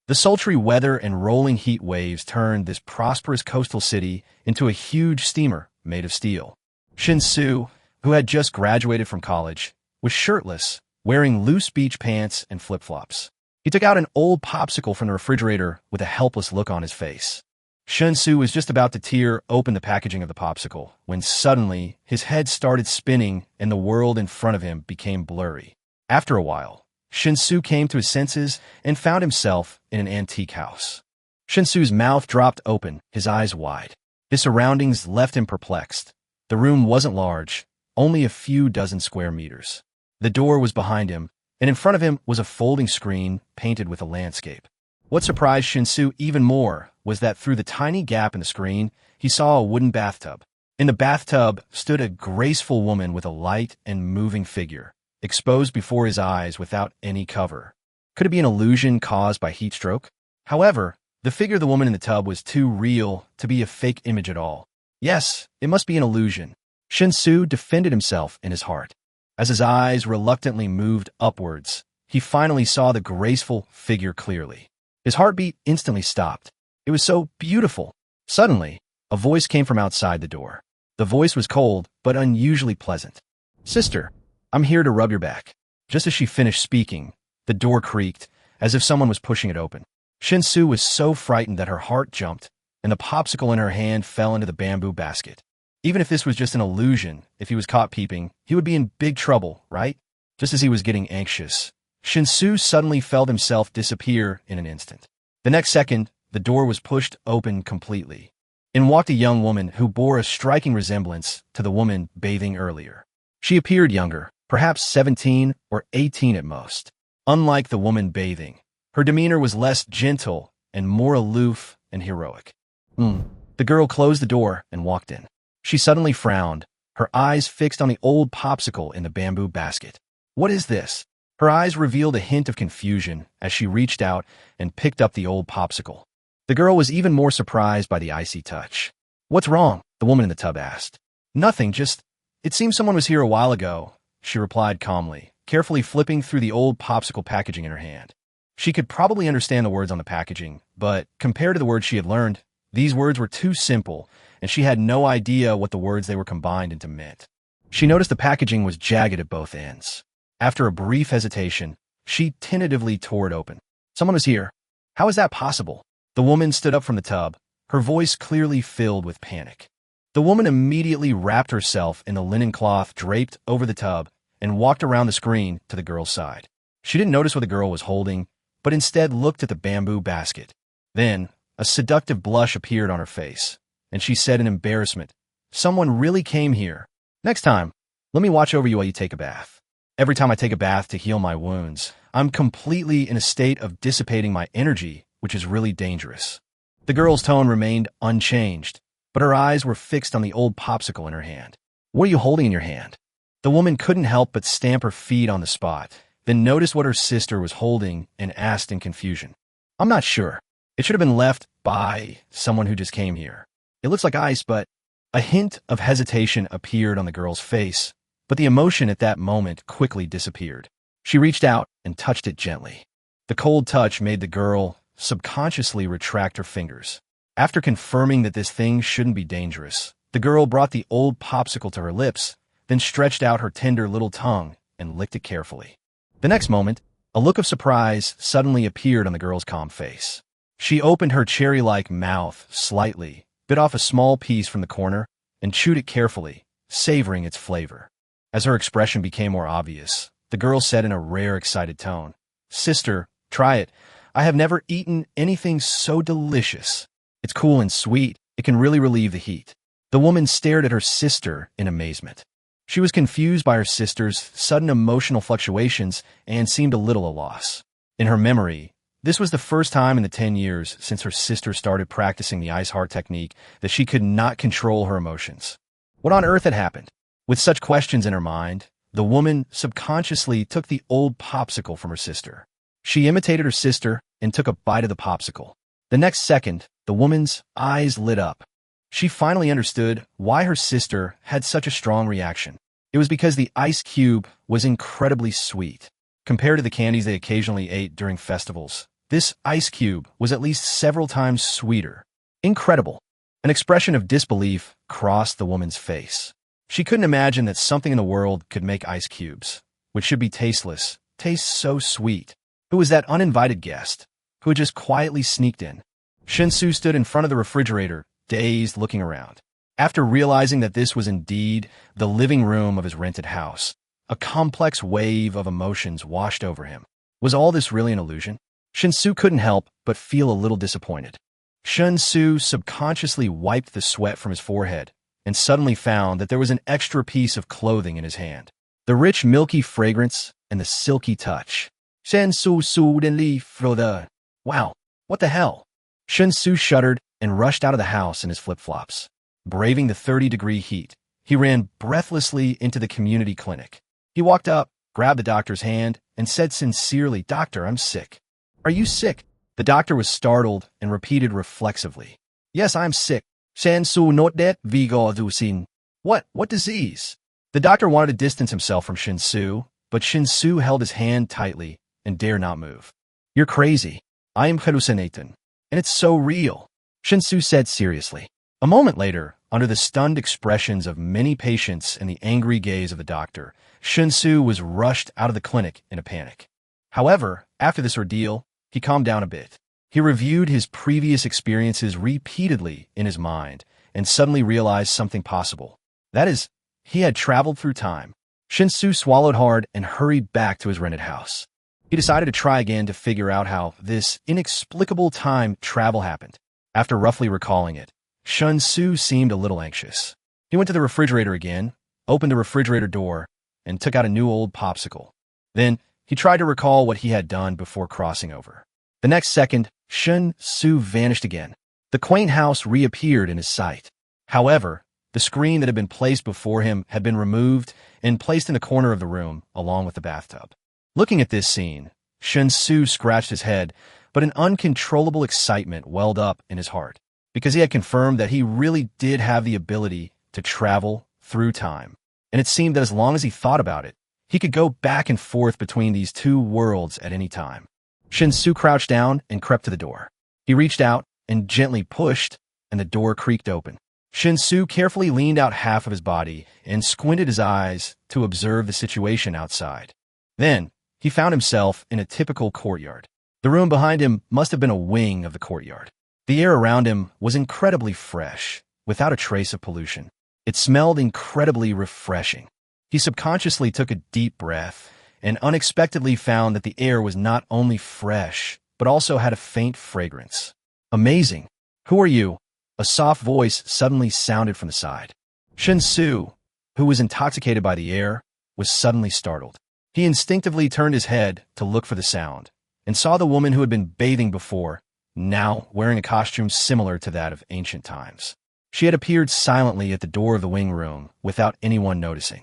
The sultry weather and rolling heat waves turned this prosperous coastal city into a huge steamer made of steel. Shen Xu, who had just graduated from college, was shirtless, wearing loose beach pants and flip-flops. He took out an old popsicle from the refrigerator with a helpless look on his face. Shen Xu was just about to tear open the packaging of the popsicle when suddenly his head started spinning and the world in front of him became blurry. After a while, Shen Xu came to his senses and found himself in an antique house. Shen Xu's mouth dropped open, his eyes wide. His surroundings left him perplexed. The room wasn't large, only a few dozen square meters. The door was behind him, and in front of him was a folding screen painted with a landscape. What surprised Shen Xu even more was that through the tiny gap in the screen, he saw a wooden bathtub. In the bathtub stood a graceful woman with a light and moving figure, exposed before his eyes without any cover. Could it be an illusion caused by heat stroke? However, the figure of the woman in the tub was too real to be a fake image at all. Yes, it must be an illusion. Shen Xu defended himself in his heart. As his eyes reluctantly moved upwards, he finally saw the graceful figure clearly. His heartbeat instantly stopped. It was so beautiful. Suddenly, a voice came from outside the door. The voice was cold, but unusually pleasant. "Sister, I'm here to rub your back." Just as she finished speaking, the door creaked, as if someone was pushing it open. Shen Xu was so frightened that her heart jumped, and the popsicle in her hand fell into the bamboo basket. Even if this was just an illusion, if he was caught peeping, he would be in big trouble, right? Just as he was getting anxious, Shen Xu suddenly felt himself disappear in an instant. The next second, the door was pushed open completely. In walked a young woman who bore a striking resemblance to the woman bathing earlier. She appeared younger, perhaps 17 or 18 at most. Unlike the woman bathing, her demeanor was less gentle and more aloof and heroic. The girl closed the door and walked in. She suddenly frowned, her eyes fixed on the old popsicle in the bamboo basket. "What is this?" Her eyes revealed a hint of confusion as she reached out and picked up the old popsicle. The girl was even more surprised by the icy touch. "What's wrong?" the woman in the tub asked. "Nothing, just, it seems someone was here a while ago," she replied calmly, carefully flipping through the old popsicle packaging in her hand. She could probably understand the words on the packaging, but compared to the words she had learned, these words were too simple, and she had no idea what the words they were combined into meant. She noticed the packaging was jagged at both ends. After a brief hesitation, she tentatively tore it open. "Someone was here. How is that possible?" The woman stood up from the tub, her voice clearly filled with panic. The woman immediately wrapped herself in the linen cloth draped over the tub and walked around the screen to the girl's side. She didn't notice what the girl was holding, but instead looked at the bamboo basket. Then, a seductive blush appeared on her face, and she said in embarrassment, "Someone really came here. Next time, let me watch over you while you take a bath. Every time I take a bath to heal my wounds, I'm completely in a state of dissipating my energy, which is really dangerous." The girl's tone remained unchanged, but her eyes were fixed on the old popsicle in her hand. "What are you holding in your hand?" The woman couldn't help but stamp her feet on the spot, then noticed what her sister was holding and asked in confusion. "I'm not sure. It should have been left by someone who just came here. It looks like ice, but..." A hint of hesitation appeared on the girl's face, but the emotion at that moment quickly disappeared. She reached out and touched it gently. The cold touch made the girl subconsciously retract her fingers. After confirming that this thing shouldn't be dangerous, the girl brought the old popsicle to her lips, then stretched out her tender little tongue and licked it carefully. The next moment, a look of surprise suddenly appeared on the girl's calm face. She opened her cherry-like mouth slightly, bit off a small piece from the corner, and chewed it carefully, savoring its flavor. As her expression became more obvious, the girl said in a rare, excited tone, "Sister, try it. I have never eaten anything so delicious. It's cool and sweet. It can really relieve the heat." The woman stared at her sister in amazement. She was confused by her sister's sudden emotional fluctuations and seemed a little at a loss. In her memory, this was the first time in the 10 years since her sister started practicing the ice heart technique that she could not control her emotions. What on earth had happened? With such questions in her mind, the woman subconsciously took the old popsicle from her sister. She imitated her sister and took a bite of the popsicle. The next second, the woman's eyes lit up. She finally understood why her sister had such a strong reaction. It was because the ice cube was incredibly sweet. Compared to the candies they occasionally ate during festivals, This ice cube was at least several times sweeter. Incredible. An expression of disbelief crossed the woman's face. She couldn't imagine that something in the world could make ice cubes, which should be tasteless, taste so sweet. Who was that uninvited guest who had just quietly sneaked in? Shen Xu stood in front of the refrigerator, dazed, looking around. After realizing that this was indeed the living room of his rented house, a complex wave of emotions washed over him. Was all this really an illusion? Shen Xu couldn't help but feel a little disappointed. Shen Xu subconsciously wiped the sweat from his forehead and suddenly found that there was an extra piece of clothing in his hand. The rich, milky fragrance and the silky touch. Shen Xu suddenly froze. Wow, what the hell? Shen Xu shuddered and rushed out of the house in his flip-flops. Braving the 30-degree heat, he ran breathlessly into the community clinic. He walked up, grabbed the doctor's hand, and said sincerely, "Doctor, I'm sick." "Are you sick?" The doctor was startled and repeated reflexively, "Yes, I'm sick. Shen Xu not that vigo dusin." What disease? The doctor wanted to distance himself from Shen Xu, but Shen Xu held his hand tightly and dared not move. "You're crazy. I am hallucinating. And it's so real," Shen Xu said seriously. A moment later, under the stunned expressions of many patients and the angry gaze of the doctor, Shen Xu was rushed out of the clinic in a panic. However, after this ordeal, he calmed down a bit. He reviewed his previous experiences repeatedly in his mind and suddenly realized something possible. That is, he had traveled through time. Shen Xu swallowed hard and hurried back to his rented house. He decided to try again to figure out how this inexplicable time travel happened. After roughly recalling it, Shen Xu seemed a little anxious. He went to the refrigerator again, opened the refrigerator door, and took out a new old popsicle. Then, he tried to recall what he had done before crossing over. The next second, Shen Xu vanished again. The quaint house reappeared in his sight. However, the screen that had been placed before him had been removed and placed in the corner of the room, along with the bathtub. Looking at this scene, Shen Xu scratched his head, but an uncontrollable excitement welled up in his heart, because he had confirmed that he really did have the ability to travel through time. And it seemed that as long as he thought about it, he could go back and forth between these two worlds at any time. Shen Xu crouched down and crept to the door. He reached out and gently pushed, and the door creaked open. Shen Xu carefully leaned out half of his body and squinted his eyes to observe the situation outside. Then, he found himself in a typical courtyard. The room behind him must have been a wing of the courtyard. The air around him was incredibly fresh, without a trace of pollution. It smelled incredibly refreshing. He subconsciously took a deep breath and unexpectedly found that the air was not only fresh, but also had a faint fragrance. Amazing. "Who are you?" A soft voice suddenly sounded from the side. Shen Xu, who was intoxicated by the air, was suddenly startled. He instinctively turned his head to look for the sound, and saw the woman who had been bathing before, now wearing a costume similar to that of ancient times. She had appeared silently at the door of the wing room without anyone noticing.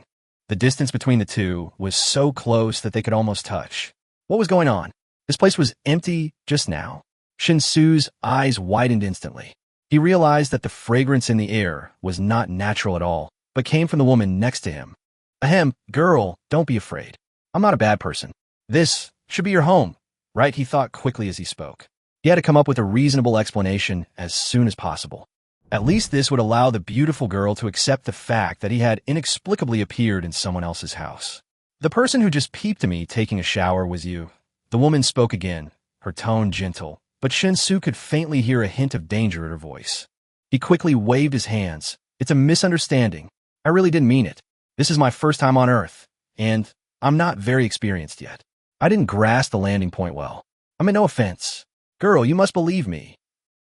The distance between the two was so close that they could almost touch. What was going on? This place was empty just now. Shen Xu's eyes widened instantly. He realized that the fragrance in the air was not natural at all, but came from the woman next to him. "Ahem, girl, don't be afraid. I'm not a bad person. This should be your home, right?" he thought quickly as he spoke. He had to come up with a reasonable explanation as soon as possible. At least this would allow the beautiful girl to accept the fact that he had inexplicably appeared in someone else's house. "The person who just peeped at me taking a shower was you." The woman spoke again, her tone gentle, but Shen Xu could faintly hear a hint of danger in her voice. He quickly waved his hands. "It's a misunderstanding. I really didn't mean it. This is my first time on Earth, and I'm not very experienced yet. I didn't grasp the landing point well. I mean, no offense. Girl, you must believe me.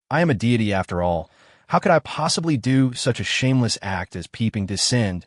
I am a deity after all. How could I possibly do such a shameless act as peeping descend?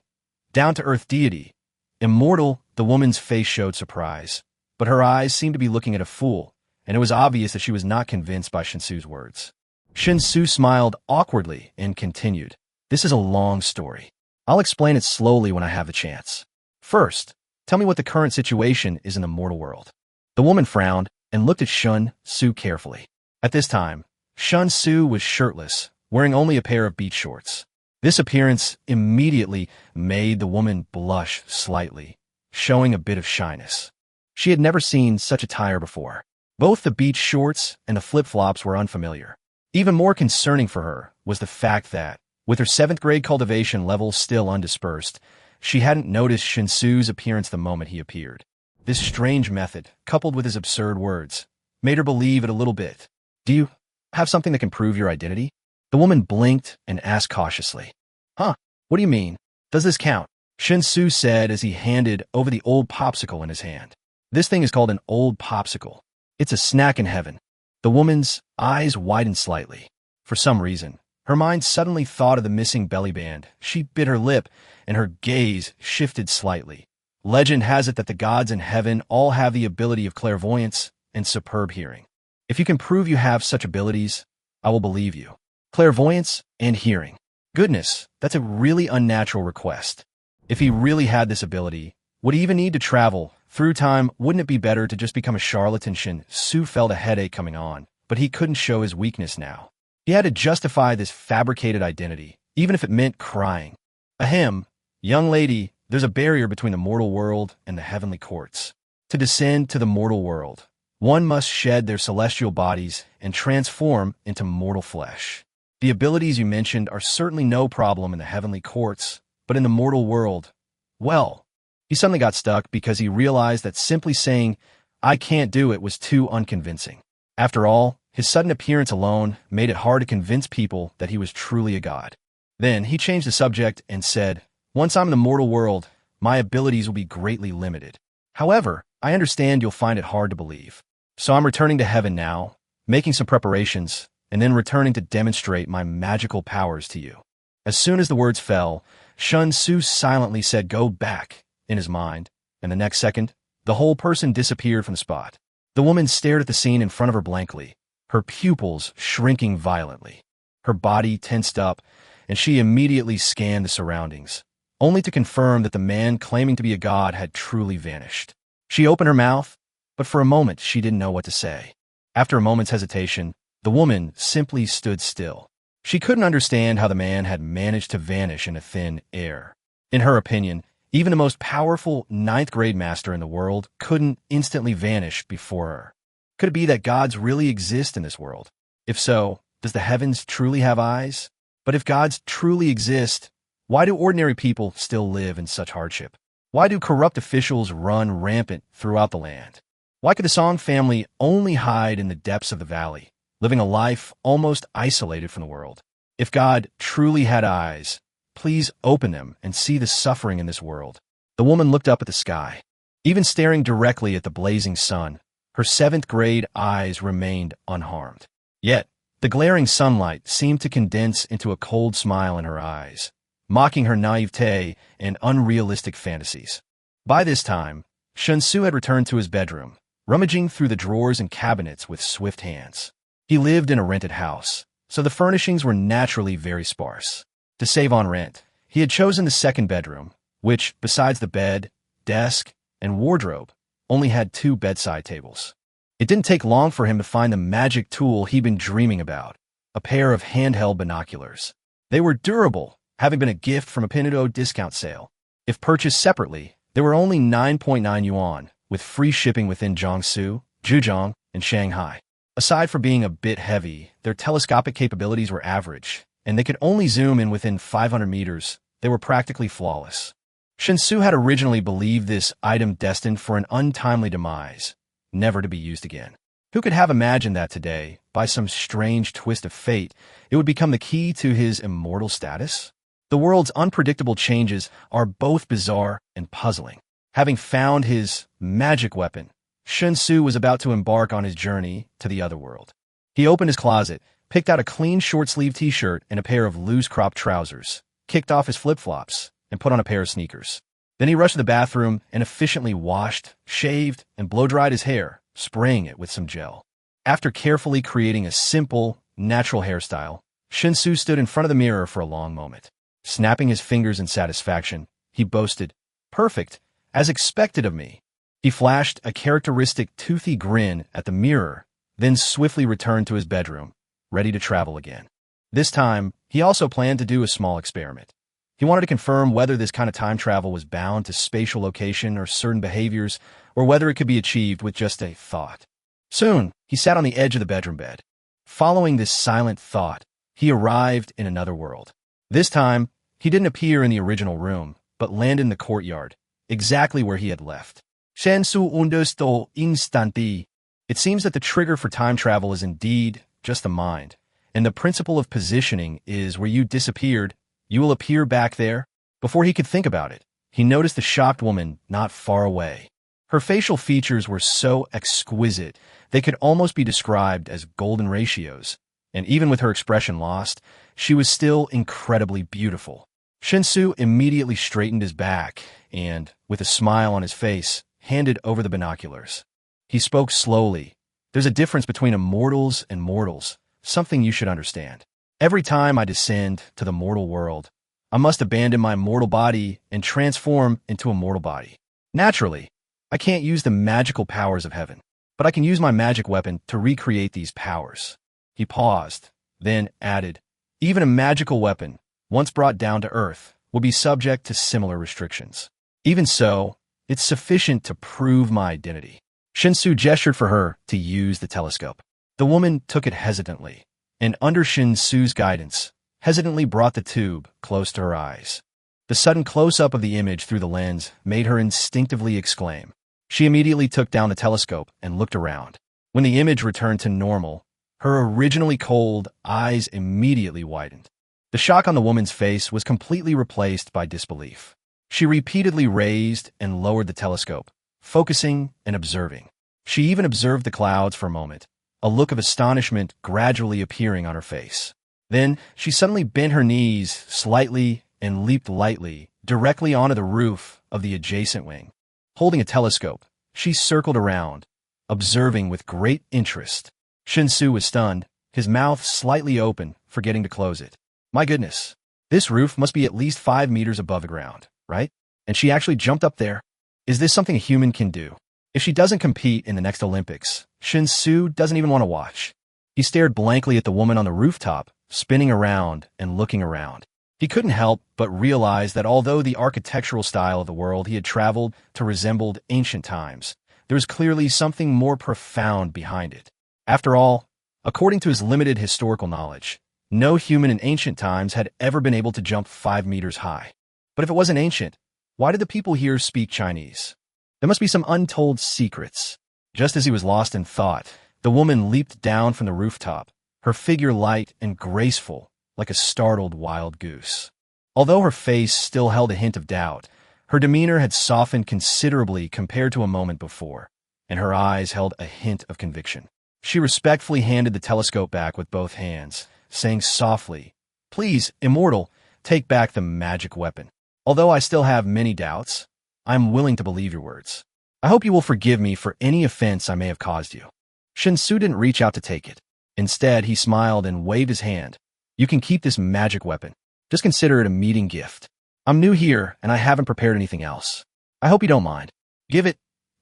Down-to-earth deity. Immortal." The woman's face showed surprise, but her eyes seemed to be looking at a fool, and it was obvious that she was not convinced by Shen Xu's words. Shen Xu smiled awkwardly and continued, "This is a long story. I'll explain it slowly when I have the chance. First, tell me what the current situation is in the mortal world." The woman frowned and looked at Shen Xu carefully. At this time, Shen Xu was shirtless, wearing only a pair of beach shorts. This appearance immediately made the woman blush slightly, showing a bit of shyness. She had never seen such attire before. Both the beach shorts and the flip-flops were unfamiliar. Even more concerning for her was the fact that, with her 7th grade cultivation levels still undispersed, she hadn't noticed Shen Xu's appearance the moment he appeared. This strange method, coupled with his absurd words, made her believe it a little bit. "Do you have something that can prove your identity?" The woman blinked and asked cautiously. "Huh? What do you mean? Does this count?" Shen Xu said as he handed over the old popsicle in his hand. "This thing is called an old popsicle. It's a snack in heaven." The woman's eyes widened slightly. For some reason, her mind suddenly thought of the missing belly band. She bit her lip, and her gaze shifted slightly. Legend has it that the gods in heaven all have the ability of clairvoyance and superb hearing. If you can prove you have such abilities, I will believe you. Clairvoyance and hearing. Goodness, that's a really unnatural request. If he really had this ability, would he even need to travel through time? Wouldn't it be better to just become a charlatan? Shen Xu felt a headache coming on, but he couldn't show his weakness now. He had to justify this fabricated identity, even if it meant crying. Ahem, young lady, there's a barrier between the mortal world and the heavenly courts. To descend to the mortal world, one must shed their celestial bodies and transform into mortal flesh. The abilities you mentioned are certainly no problem in the heavenly courts, but in the mortal world, well, he suddenly got stuck because he realized that simply saying, "I can't do it," was too unconvincing. After all, his sudden appearance alone made it hard to convince people that he was truly a god. Then he changed the subject and said, "Once I'm in the mortal world, my abilities will be greatly limited. However, I understand you'll find it hard to believe. So I'm returning to heaven now, making some preparations, and then returning to demonstrate my magical powers to you." As soon as the words fell, Shen Xu silently said, "Go back," in his mind, and the next second, the whole person disappeared from the spot. The woman stared at the scene in front of her blankly, her pupils shrinking violently. Her body tensed up, and she immediately scanned the surroundings, only to confirm that the man claiming to be a god had truly vanished. She opened her mouth, but for a moment she didn't know what to say. After a moment's hesitation, the woman simply stood still. She couldn't understand how the man had managed to vanish into thin air. In her opinion, even the most powerful 9th grade master in the world couldn't instantly vanish before her. Could it be that gods really exist in this world? If so, does the heavens truly have eyes? But if gods truly exist, why do ordinary people still live in such hardship? Why do corrupt officials run rampant throughout the land? Why could the Song family only hide in the depths of the valley, living a life almost isolated from the world? If God truly had eyes, please open them and see the suffering in this world. The woman looked up at the sky. Even staring directly at the blazing sun, her 7th grade eyes remained unharmed. Yet, the glaring sunlight seemed to condense into a cold smile in her eyes, mocking her naivete and unrealistic fantasies. By this time, Shen Xu had returned to his bedroom, rummaging through the drawers and cabinets with swift hands. He lived in a rented house, so the furnishings were naturally very sparse. To save on rent, he had chosen the 2nd bedroom, which, besides the bed, desk, and wardrobe, only had 2 bedside tables. It didn't take long for him to find the magic tool he'd been dreaming about, a pair of handheld binoculars. They were durable, having been a gift from a Pinado discount sale. If purchased separately, they were only 9.9 yuan, with free shipping within Jiangsu, Zhejiang, and Shanghai. Aside from being a bit heavy, their telescopic capabilities were average, and they could only zoom in within 500 meters. They were practically flawless. Shen Xu had originally believed this item destined for an untimely demise, never to be used again. Who could have imagined that today, by some strange twist of fate, it would become the key to his immortal status? The world's unpredictable changes are both bizarre and puzzling. Having found his magic weapon, Shen Xu was about to embark on his journey to the other world. He opened his closet, picked out a clean short-sleeved t-shirt and a pair of loose-cropped trousers, kicked off his flip-flops, and put on a pair of sneakers. Then he rushed to the bathroom and efficiently washed, shaved, and blow-dried his hair, spraying it with some gel. After carefully creating a simple, natural hairstyle, Shen Xu stood in front of the mirror for a long moment. Snapping his fingers in satisfaction, he boasted, "Perfect, as expected of me." He flashed a characteristic toothy grin at the mirror, then swiftly returned to his bedroom, ready to travel again. This time, he also planned to do a small experiment. He wanted to confirm whether this kind of time travel was bound to spatial location or certain behaviors, or whether it could be achieved with just a thought. Soon, he sat on the edge of the bedroom bed. Following this silent thought, he arrived in another world. This time, he didn't appear in the original room, but landed in the courtyard, exactly where he had left. Shen Xu understood instantly. It seems that the trigger for time travel is indeed just the mind, and the principle of positioning is where you disappeared, you will appear back there. Before he could think about it, he noticed the shocked woman not far away. Her facial features were so exquisite, they could almost be described as golden ratios, and even with her expression lost, she was still incredibly beautiful. Shen Xu immediately straightened his back and, with a smile on his face, handed over the binoculars. He spoke slowly. There's a difference between immortals and mortals, something you should understand. Every time I descend to the mortal world, I must abandon my mortal body and transform into a mortal body. Naturally, I can't use the magical powers of heaven, but I can use my magic weapon to recreate these powers. He paused, then added, even a magical weapon, once brought down to earth, will be subject to similar restrictions. Even so, it's sufficient to prove my identity. Shen Xu gestured for her to use the telescope. The woman took it hesitantly, and under Shen Xu's guidance, hesitantly brought the tube close to her eyes. The sudden close-up of the image through the lens made her instinctively exclaim. She immediately took down the telescope and looked around. When the image returned to normal, her originally cold eyes immediately widened. The shock on the woman's face was completely replaced by disbelief. She repeatedly raised and lowered the telescope, focusing and observing. She even observed the clouds for a moment, a look of astonishment gradually appearing on her face. Then she suddenly bent her knees slightly and leaped lightly directly onto the roof of the adjacent wing. Holding a telescope, she circled around, observing with great interest. Shen Xu was stunned, his mouth slightly open, forgetting to close it. My goodness, this roof must be at least 5 meters above the ground, right? And she actually jumped up there. Is this something a human can do? If she doesn't compete in the next Olympics, Shen Xu doesn't even want to watch. He stared blankly at the woman on the rooftop, spinning around and looking around. He couldn't help but realize that although the architectural style of the world he had traveled to resembled ancient times, there was clearly something more profound behind it. After all, according to his limited historical knowledge, no human in ancient times had ever been able to jump 5 meters high. But if it wasn't ancient, why did the people here speak Chinese? There must be some untold secrets. Just as he was lost in thought, the woman leaped down from the rooftop, her figure light and graceful, like a startled wild goose. Although her face still held a hint of doubt, her demeanor had softened considerably compared to a moment before, and her eyes held a hint of conviction. She respectfully handed the telescope back with both hands, saying softly, "Please, immortal, take back the magic weapon. Although I still have many doubts, I am willing to believe your words. I hope you will forgive me for any offense I may have caused you." Shen Xu didn't reach out to take it. Instead, he smiled and waved his hand. "You can keep this magic weapon. Just consider it a meeting gift. I'm new here, and I haven't prepared anything else. I hope you don't mind. Give it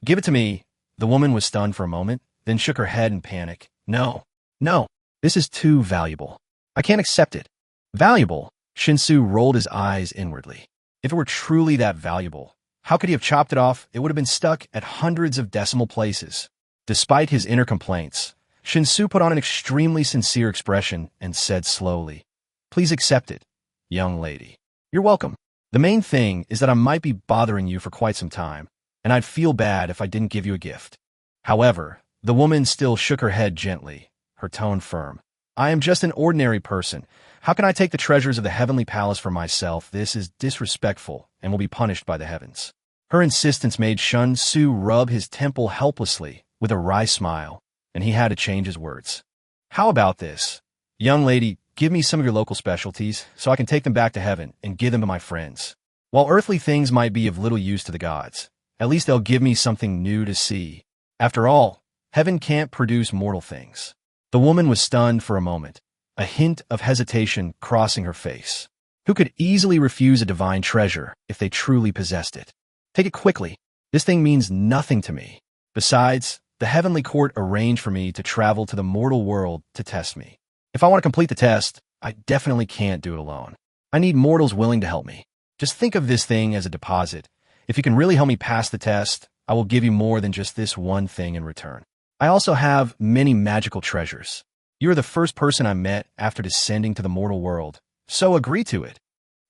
to me." The woman was stunned for a moment, then shook her head in panic. No, this is too valuable. I can't accept it." Valuable? Shen Xu rolled his eyes inwardly. If it were truly that valuable, how could he have chopped it off? It would have been stuck at hundreds of decimal places. Despite his inner complaints, Shen Xu put on an extremely sincere expression and said slowly, "Please accept it, young lady. You're welcome. The main thing is that I might be bothering you for quite some time, and I'd feel bad if I didn't give you a gift." However, the woman still shook her head gently, her tone firm. "I am just an ordinary person. How can I take the treasures of the heavenly palace for myself? This is disrespectful and will be punished by the heavens." Her insistence made Shen Xu rub his temple helplessly with a wry smile, and he had to change his words. "How about this? Young lady, give me some of your local specialties so I can take them back to heaven and give them to my friends. While earthly things might be of little use to the gods, at least they'll give me something new to see. After all, heaven can't produce mortal things." The woman was stunned for a moment, a hint of hesitation crossing her face. Who could easily refuse a divine treasure if they truly possessed it? "Take it quickly. This thing means nothing to me. Besides, the heavenly court arranged for me to travel to the mortal world to test me. If I want to complete the test, I definitely can't do it alone. I need mortals willing to help me. Just think of this thing as a deposit. If you can really help me pass the test, I will give you more than just this one thing in return. I also have many magical treasures. You are the first person I met after descending to the mortal world, so agree to it."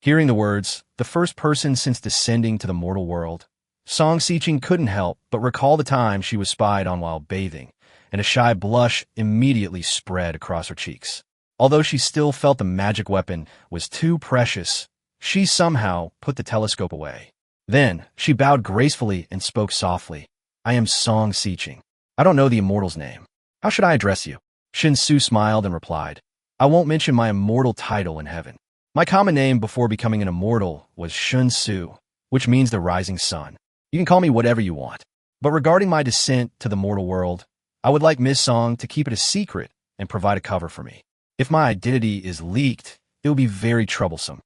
Hearing the words, "the first person since descending to the mortal world," Song Siqing couldn't help but recall the time she was spied on while bathing, and a shy blush immediately spread across her cheeks. Although she still felt the magic weapon was too precious, she somehow put the telescope away. Then, she bowed gracefully and spoke softly. "I am Song Siqing. I don't know the immortal's name. How should I address you?" Shen Xu smiled and replied, "I won't mention my immortal title in heaven. My common name before becoming an immortal was Shen Xu, which means the rising sun. You can call me whatever you want. But regarding my descent to the mortal world, I would like Miss Song to keep it a secret and provide a cover for me. If my identity is leaked, it will be very troublesome."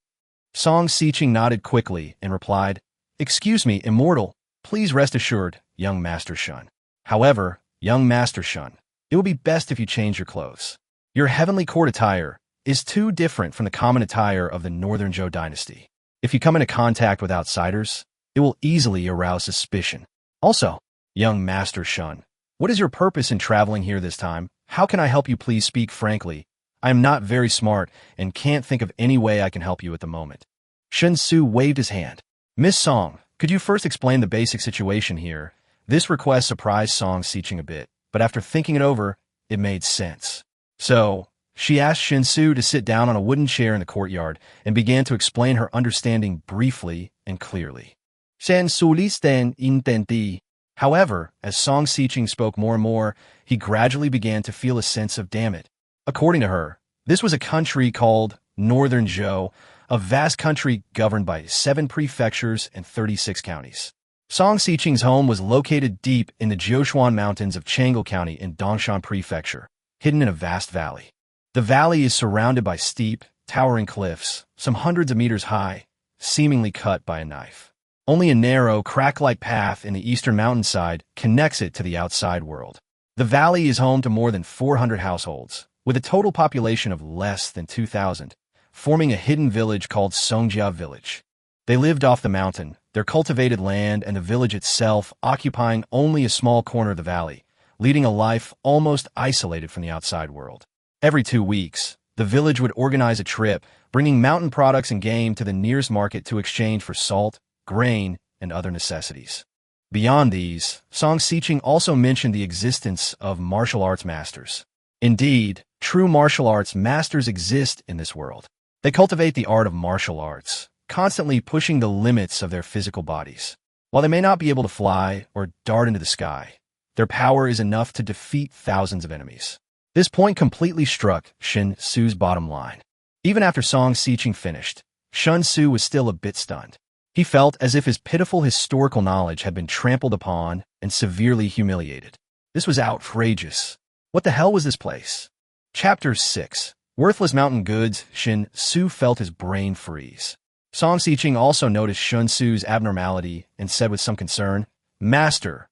Song Siqing nodded quickly and replied, "Excuse me, immortal. Please rest assured, young Master Shun. However, young Master Shun, it will be best if you change your clothes. Your heavenly court attire is too different from the common attire of the Northern Zhou dynasty. If you come into contact with outsiders, it will easily arouse suspicion. Also, young Master Shun, what is your purpose in traveling here this time? How can I help you? Please speak frankly. I am not very smart and can't think of any way I can help you at the moment." Shen Xu waved his hand. "Miss Song, could you first explain the basic situation here?" This request surprised Song Siqing a bit, but after thinking it over, it made sense. So, she asked Shen Xu to sit down on a wooden chair in the courtyard and began to explain her understanding briefly and clearly. Shen Xu listen intendi. However, as Song Siqing spoke more and more, he gradually began to feel a sense of damn it. According to her, this was a country called Northern Zhou, a vast country governed by 7 prefectures and 36 counties. Song Siqing's home was located deep in the Jiushuan Mountains of Chang'an County in Dongshan Prefecture, hidden in a vast valley. The valley is surrounded by steep, towering cliffs, some hundreds of meters high, seemingly cut by a knife. Only a narrow, crack-like path in the eastern mountainside connects it to the outside world. The valley is home to more than 400 households, with a total population of less than 2,000, forming a hidden village called Songjia Village. They lived off the mountain, their cultivated land and the village itself occupying only a small corner of the valley, leading a life almost isolated from the outside world. Every 2 weeks, the village would organize a trip, bringing mountain products and game to the nearest market to exchange for salt, grain, and other necessities. Beyond these, Song Siqing also mentioned the existence of martial arts masters. Indeed, true martial arts masters exist in this world. They cultivate the art of martial arts, constantly pushing the limits of their physical bodies. While they may not be able to fly or dart into the sky, their power is enough to defeat thousands of enemies. This point completely struck Shen Xu's bottom line. Even after Song Siqing finished, Shen Xu was still a bit stunned. He felt as if his pitiful historical knowledge had been trampled upon and severely humiliated. This was outrageous. What the hell was this place? Chapter 6. Worthless Mountain Goods. Shen Xu felt his brain freeze. Song Siqing also noticed Shen Xu's abnormality and said with some concern, "Master,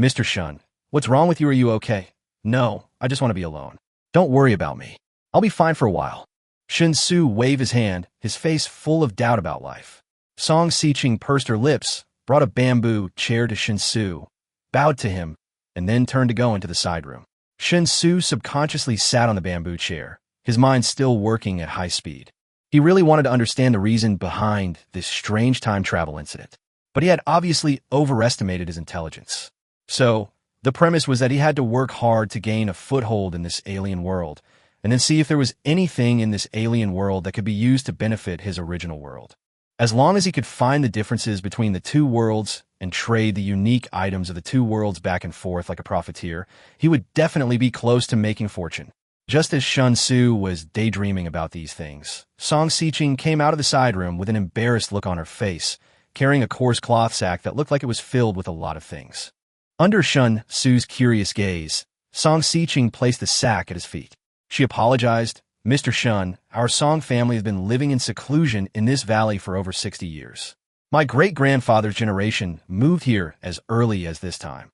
Mr. Shun, what's wrong with you? Are you okay?" "No, I just want to be alone. Don't worry about me. I'll be fine for a while." Shen Xu waved his hand, his face full of doubt about life. Song Siqing pursed her lips, brought a bamboo chair to Shen Xu, bowed to him, and then turned to go into the side room. Shen Xu subconsciously sat on the bamboo chair, his mind still working at high speed. He really wanted to understand the reason behind this strange time travel incident, but he had obviously overestimated his intelligence. So, the premise was that he had to work hard to gain a foothold in this alien world, and then see if there was anything in this alien world that could be used to benefit his original world. As long as he could find the differences between the two worlds and trade the unique items of the two worlds back and forth like a profiteer, he would definitely be close to making fortune. Just as Shen Xu was daydreaming about these things, Song Siqing came out of the side room with an embarrassed look on her face, carrying a coarse cloth sack that looked like it was filled with a lot of things. Under Shen Xu's curious gaze, Song Siqing placed the sack at his feet. She apologized. "Mr. Shun, our Song family has been living in seclusion in this valley for over 60 years. My great-grandfather's generation moved here as early as this time.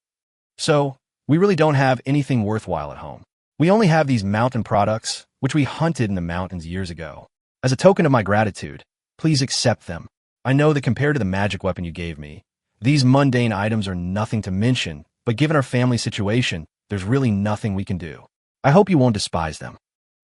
So, we really don't have anything worthwhile at home. We only have these mountain products, which we hunted in the mountains years ago. As a token of my gratitude, please accept them. I know that compared to the magic weapon you gave me, these mundane items are nothing to mention, but given our family situation, there's really nothing we can do. I hope you won't despise them.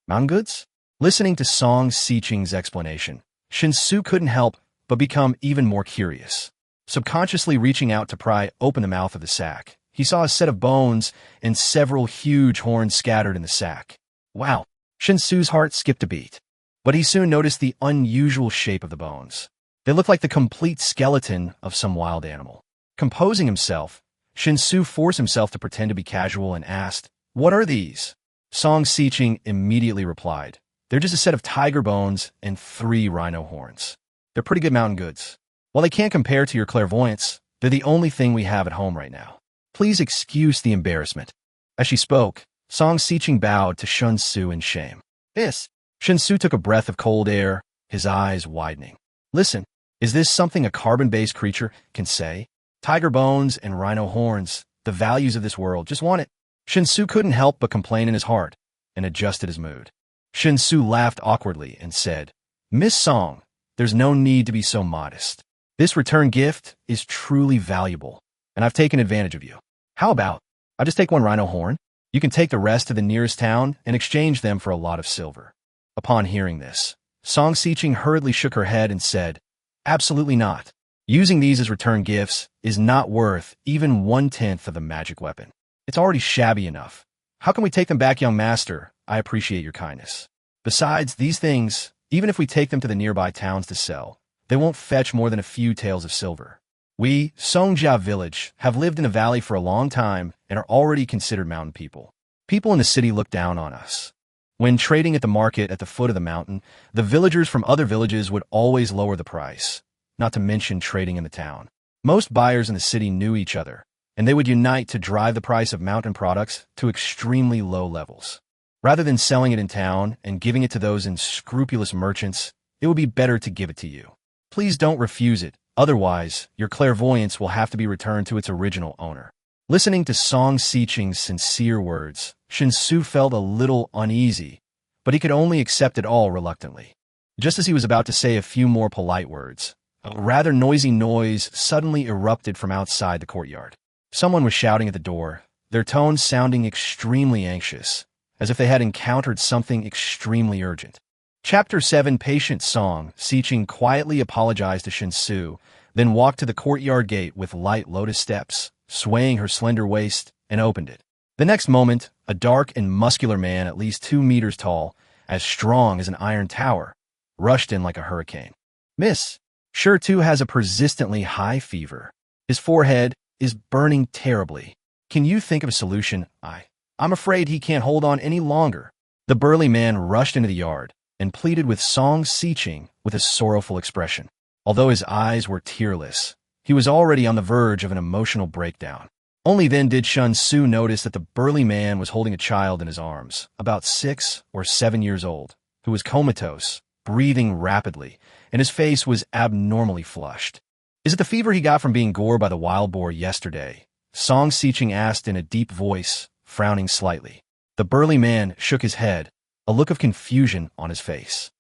Mountain goods? Listening to Song Xiqing's explanation, Shen Xu couldn't help but become even more curious. Subconsciously reaching out to pry open the mouth of the sack, he saw a set of bones and several huge horns scattered in the sack. Wow! Shen Xu's heart skipped a beat. But he soon noticed the unusual shape of the bones. They looked like the complete skeleton of some wild animal. Composing himself, Shen Xu forced himself to pretend to be casual and asked, "What are these?" Song Xiqing immediately replied, "They're just a set of tiger bones and 3 rhino horns. They're pretty good mountain goods. While they can't compare to your clairvoyance, they're the only thing we have at home right now. Please excuse the embarrassment." As she spoke, Song Xiqing bowed to Shen Xu in shame. "This." Shen Xu took a breath of cold air, his eyes widening. "Listen, is this something a carbon-based creature can say? Tiger bones and rhino horns, the values of this world, just want it." Shen Xu couldn't help but complain in his heart, and adjusted his mood. Shen Xu laughed awkwardly and said, "Miss Song, there's no need to be so modest. This return gift is truly valuable, and I've taken advantage of you. How about, I just take 1 rhino horn? You can take the rest to the nearest town and exchange them for a lot of silver." Upon hearing this, Song Xiqing hurriedly shook her head and said, "Absolutely not. Using these as return gifts is not worth even 1/10 of the magic weapon. It's already shabby enough. How can we take them back, young master? I appreciate your kindness. Besides, these things, even if we take them to the nearby towns to sell, they won't fetch more than a few taels of silver. We, Songjia village, have lived in the valley for a long time and are already considered mountain people. People in the city look down on us. When trading at the market at the foot of the mountain, the villagers from other villages would always lower the price, not to mention trading in the town. Most buyers in the city knew each other, and they would unite to drive the price of mountain products to extremely low levels. Rather than selling it in town and giving it to those unscrupulous merchants, it would be better to give it to you. Please don't refuse it, otherwise your clairvoyance will have to be returned to its original owner." Listening to Song Xiqing's sincere words, Shen Xu felt a little uneasy, but he could only accept it all reluctantly. Just as he was about to say a few more polite words, a rather noisy noise suddenly erupted from outside the courtyard. Someone was shouting at the door, their tones sounding extremely anxious, as if they had encountered something extremely urgent. Chapter 7. Patient Song Xiqing quietly apologized to Shen Xu, then walked to the courtyard gate with light lotus steps, swaying her slender waist, and opened it. The next moment, a dark and muscular man at least 2 meters tall, as strong as an iron tower, rushed in like a hurricane. "Miss, Shirtless has a persistently high fever. His forehead is burning terribly. Can you think of a solution? I'm afraid he can't hold on any longer." The burly man rushed into the yard and pleaded with Song Xiqing with a sorrowful expression. Although his eyes were tearless, he was already on the verge of an emotional breakdown. Only then did Shen Xu notice that the burly man was holding a child in his arms, about 6 or 7 years old, who was comatose, breathing rapidly, and his face was abnormally flushed. "Is it the fever he got from being gored by the wild boar yesterday?" Song Xiqing asked in a deep voice, frowning slightly. The burly man shook his head, a look of confusion on his face.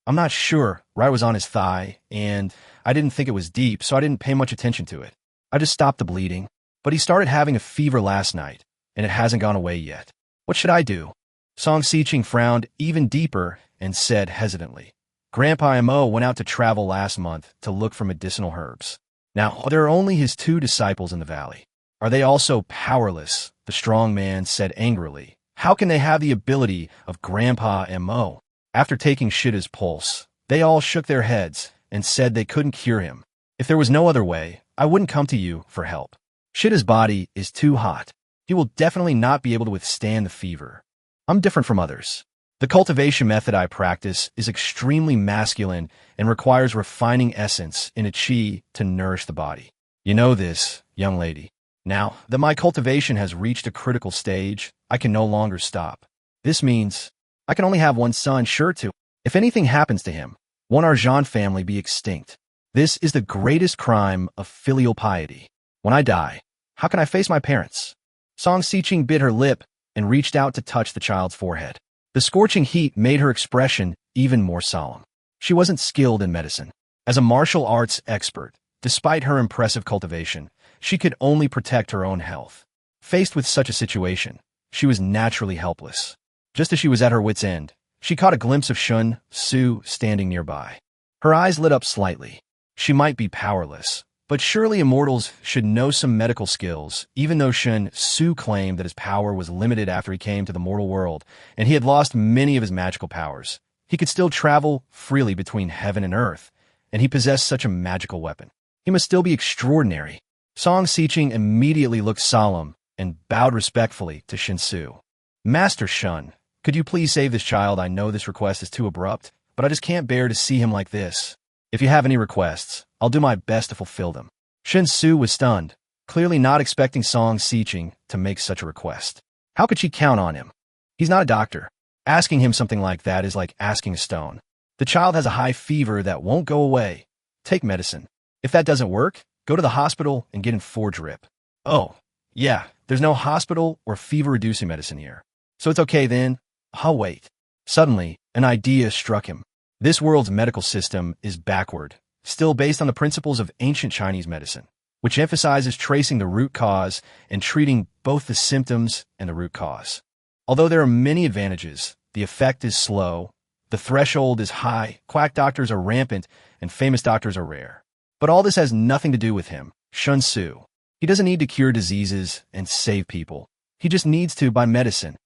"I'm not sure. Right was on his thigh, and I didn't think it was deep, so I didn't pay much attention to it. I just stopped the bleeding. But he started having a fever last night, and it hasn't gone away yet. What should I do?" Song Xiqing frowned even deeper and said hesitantly, "Grandpa Mo went out to travel last month to look for medicinal herbs. Now, there are only his 2 disciples in the valley. Are they also powerless?" The strong man said angrily. "How can they have the ability of Grandpa Mo?" After taking Shitta's pulse, they all shook their heads and said they couldn't cure him. "If there was no other way, I wouldn't come to you for help. Shitta's body is too hot. He will definitely not be able to withstand the fever. I'm different from others. The cultivation method I practice is extremely masculine and requires refining essence in a qi to nourish the body. You know this, young lady. Now that my cultivation has reached a critical stage, I can no longer stop. This means I can only have one son, Shirtless. If anything happens to him, won't our Zhan family be extinct? This is the greatest crime of filial piety. When I die, how can I face my parents?" Song Xiqing bit her lip and reached out to touch the child's forehead. The scorching heat made her expression even more solemn. She wasn't skilled in medicine. As a martial arts expert, despite her impressive cultivation, she could only protect her own health. Faced with such a situation, she was naturally helpless. Just as she was at her wit's end, she caught a glimpse of Shen Xu standing nearby. Her eyes lit up slightly. She might be powerless, but surely immortals should know some medical skills, even though Shen Xu claimed that his power was limited after he came to the mortal world, and he had lost many of his magical powers. He could still travel freely between heaven and earth, and he possessed such a magical weapon. He must still be extraordinary. Song Xiqing immediately looked solemn and bowed respectfully to Shen Xu. Master Shun, could you please save this child? I know this request is too abrupt, but I just can't bear to see him like this. If you have any requests, I'll do my best to fulfill them. Shen Xu was stunned, clearly not expecting Song Xiqing to make such a request. How could she count on him? He's not a doctor. Asking him something like that is like asking a stone. The child has a high fever that won't go away. Take medicine. If that doesn't work, go to the hospital and get in 4-drip. Oh, yeah, there's no hospital or fever-reducing medicine here. So it's okay then. I'll wait. Suddenly, an idea struck him. This world's medical system is backward, still based on the principles of ancient Chinese medicine, which emphasizes tracing the root cause and treating both the symptoms and the root cause. Although there are many advantages, the effect is slow, the threshold is high, quack doctors are rampant, and famous doctors are rare. But all this has nothing to do with him, Shen Xu. He doesn't need to cure diseases and save people. He just needs to buy medicine.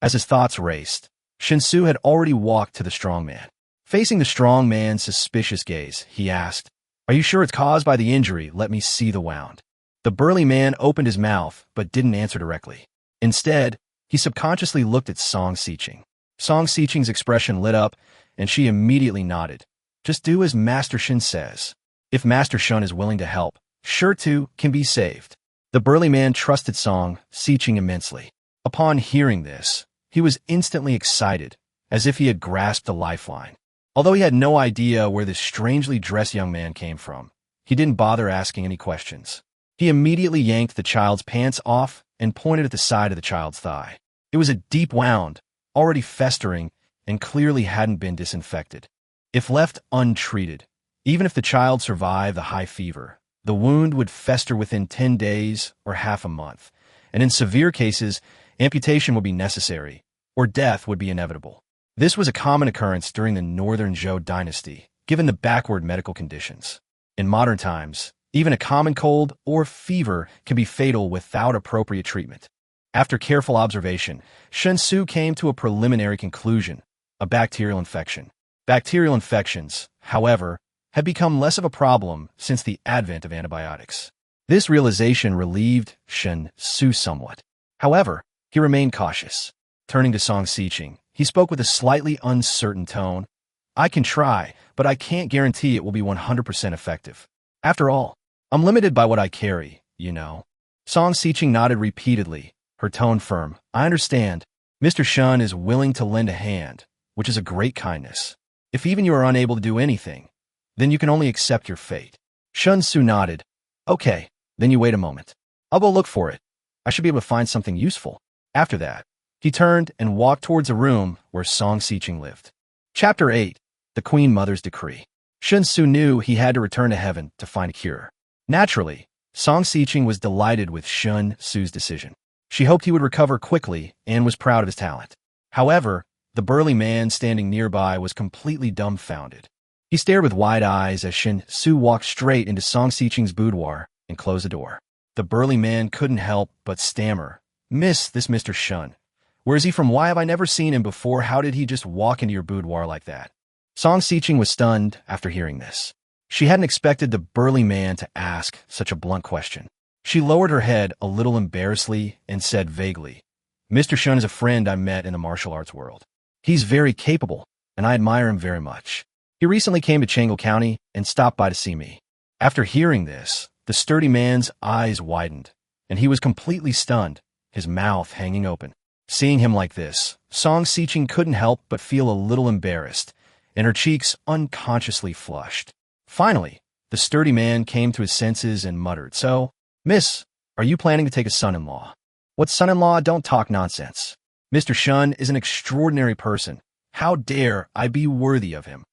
As his thoughts raced, Shen Xu had already walked to the strong man. Facing the strong man's suspicious gaze, he asked, "Are you sure it's caused by the injury? Let me see the wound." The burly man opened his mouth, but didn't answer directly. Instead, he subconsciously looked at Song Xiqing. Song Xiqing's expression lit up, and she immediately nodded. Just do as Master Shen says. If Master Shen is willing to help, sure too can be saved. The burly man trusted Song Xiqing immensely. Upon hearing this, he was instantly excited, as if he had grasped a lifeline. Although he had no idea where this strangely dressed young man came from, he didn't bother asking any questions. He immediately yanked the child's pants off and pointed at the side of the child's thigh. It was a deep wound, already festering, and clearly hadn't been disinfected. If left untreated, even if the child survived the high fever, the wound would fester within 10 days or half a month, and in severe cases, amputation would be necessary, or death would be inevitable. This was a common occurrence during the Northern Zhou dynasty, given the backward medical conditions. In modern times, even a common cold or fever can be fatal without appropriate treatment. After careful observation, Shen Xu came to a preliminary conclusion: a bacterial infection. Bacterial infections, however, had become less of a problem since the advent of antibiotics. This realization relieved Shen Xu somewhat. However, he remained cautious. Turning to Song Xiqing, he spoke with a slightly uncertain tone. "I can try, but I can't guarantee it will be 100% effective. After all, I'm limited by what I carry, you know." Song Xiqing nodded repeatedly, her tone firm. "I understand. Mr. Shen is willing to lend a hand, which is a great kindness. If even you are unable to do anything, then you can only accept your fate." Shen Xu nodded. "Okay, then you wait a moment. I'll go look for it. I should be able to find something useful." After that, he turned and walked towards a room where Song Xiqing lived. Chapter 8. The Queen Mother's Decree. Shen Xu knew he had to return to heaven to find a cure. Naturally, Song Xiqing was delighted with Shen Xu's decision. She hoped he would recover quickly and was proud of his talent. However, the burly man standing nearby was completely dumbfounded. He stared with wide eyes as Shen Xu walked straight into Song Xiqing's boudoir and closed the door. The burly man couldn't help but stammer, This Mr. Shen. Where is he from? Why have I never seen him before? How did he just walk into your boudoir like that?" Song Xiqing was stunned after hearing this. She hadn't expected the burly man to ask such a blunt question. She lowered her head a little embarrassedly and said vaguely, "Mr. Shen is a friend I met in the martial arts world. He's very capable, and I admire him very much. He recently came to Changle County and stopped by to see me." After hearing this, the sturdy man's eyes widened, and he was completely stunned, his mouth hanging open. Seeing him like this, Song Xiqing couldn't help but feel a little embarrassed, and her cheeks unconsciously flushed. Finally, the sturdy man came to his senses and muttered, "So, miss, are you planning to take a son-in-law?" "What son-in-law? Don't talk nonsense. Mr. Shen is an extraordinary person. How dare I be worthy of him?"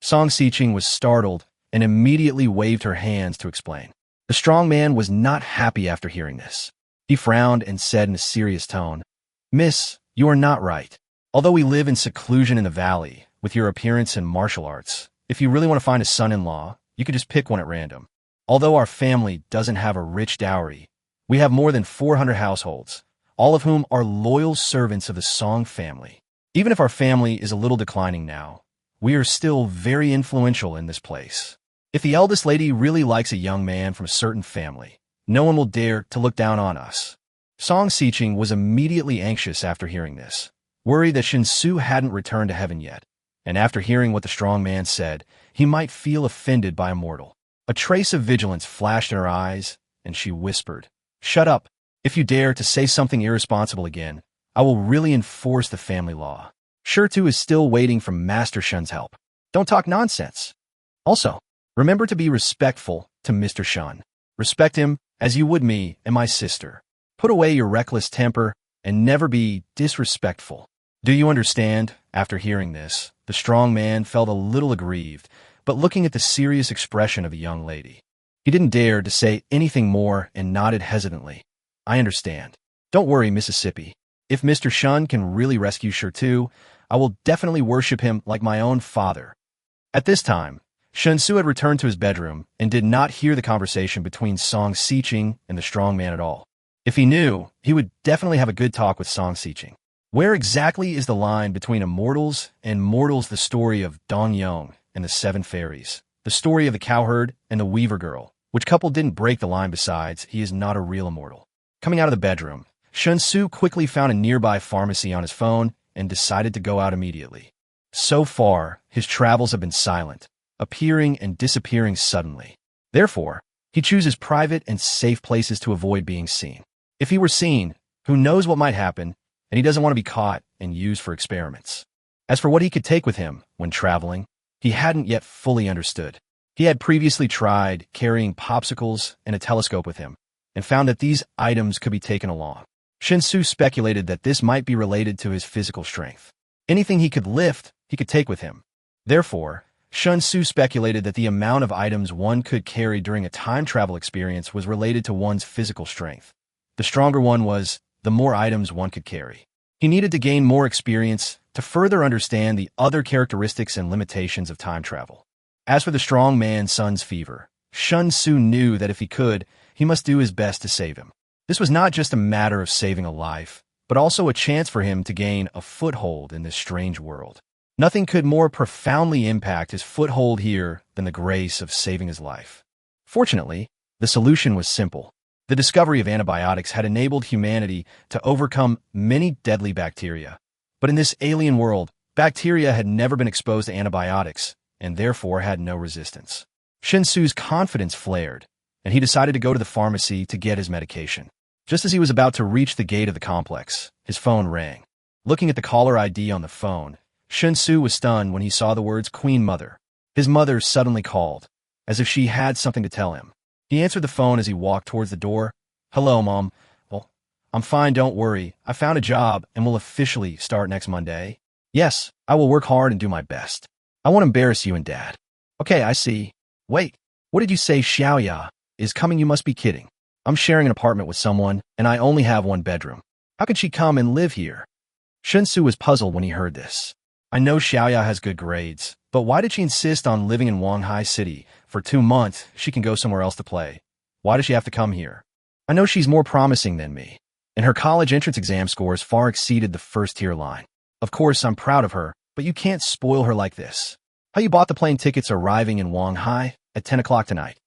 Song Xiqing was startled and immediately waved her hands to explain. The strong man was not happy after hearing this. He frowned and said in a serious tone, Miss, you are not right. Although we live in seclusion in the valley, with your appearance and martial arts, if you really want to find a son-in-law, you could just pick one at random. Although our family doesn't have a rich dowry, we have more than 400 households, all of whom are loyal servants of the Song family. Even if our family is a little declining now, we are still very influential in this place. If the eldest lady really likes a young man from a certain family, no one will dare to look down on us. Song Xiqing was immediately anxious after hearing this, worried that Shen Xu hadn't returned to heaven yet, and after hearing what the strong man said, he might feel offended by a mortal. A trace of vigilance flashed in her eyes, and she whispered, "Shut up. If you dare to say something irresponsible again, I will really enforce the family law." Shirtu is still waiting for Master Shen's help. Don't talk nonsense. Also, remember to be respectful to Mr. Shen. Respect him as you would me and my sister. Put away your reckless temper and never be disrespectful. Do you understand? After hearing this, the strong man felt a little aggrieved, but looking at the serious expression of the young lady, he didn't dare to say anything more and nodded hesitantly. I understand. Don't worry, Mississippi. If Mr. Shen can really rescue Shirtu, I will definitely worship him like my own father. At this time, Shen Xu had returned to his bedroom and did not hear the conversation between Song Xiqing and the strong man at all. If he knew, he would definitely have a good talk with Song Xiqing. Where exactly is the line between immortals and mortals? The story of Dong Yong and the Seven Fairies, the story of the cowherd and the weaver girl, which couple didn't break the line. Besides, he is not a real immortal. Coming out of the bedroom, Shen Xu quickly found a nearby pharmacy on his phone and decided to go out immediately. So far, his travels have been silent, appearing and disappearing suddenly. Therefore, he chooses private and safe places to avoid being seen. If he were seen, who knows what might happen, and he doesn't want to be caught and used for experiments. As for what he could take with him when traveling, he hadn't yet fully understood. He had previously tried carrying popsicles and a telescope with him, and found that these items could be taken along. Shen Xu speculated that this might be related to his physical strength. Anything he could lift, he could take with him. Therefore, Shen Xu speculated that the amount of items one could carry during a time travel experience was related to one's physical strength. The stronger one was, the more items one could carry. He needed to gain more experience to further understand the other characteristics and limitations of time travel. As for the strong man's son's fever, Shen Xu knew that if he could, he must do his best to save him. This was not just a matter of saving a life, but also a chance for him to gain a foothold in this strange world. Nothing could more profoundly impact his foothold here than the grace of saving his life. Fortunately, the solution was simple. The discovery of antibiotics had enabled humanity to overcome many deadly bacteria. But in this alien world, bacteria had never been exposed to antibiotics, and therefore had no resistance. Shen Xu's confidence flared, and he decided to go to the pharmacy to get his medication. Just as he was about to reach the gate of the complex, his phone rang. Looking at the caller ID on the phone, Shen Xu was stunned when he saw the words Queen Mother. His mother suddenly called, as if she had something to tell him. He answered the phone as he walked towards the door. Hello, Mom. Well, I'm fine, don't worry. I found a job and will officially start next Monday. Yes, I will work hard and do my best. I won't embarrass you and Dad. Okay, I see. Wait, what did you say Xiaoya is coming? You must be kidding. I'm sharing an apartment with someone, and I only have one bedroom. How could she come and live here? Shen Xu was puzzled when he heard this. I know Xiaoya has good grades, but why did she insist on living in Wanghai City? For 2 months, she can go somewhere else to play. Why does she have to come here? I know she's more promising than me, and her college entrance exam scores far exceeded the first-tier line. Of course, I'm proud of her, but you can't spoil her like this. How you bought the plane tickets arriving in Wanghai at 10 o'clock tonight?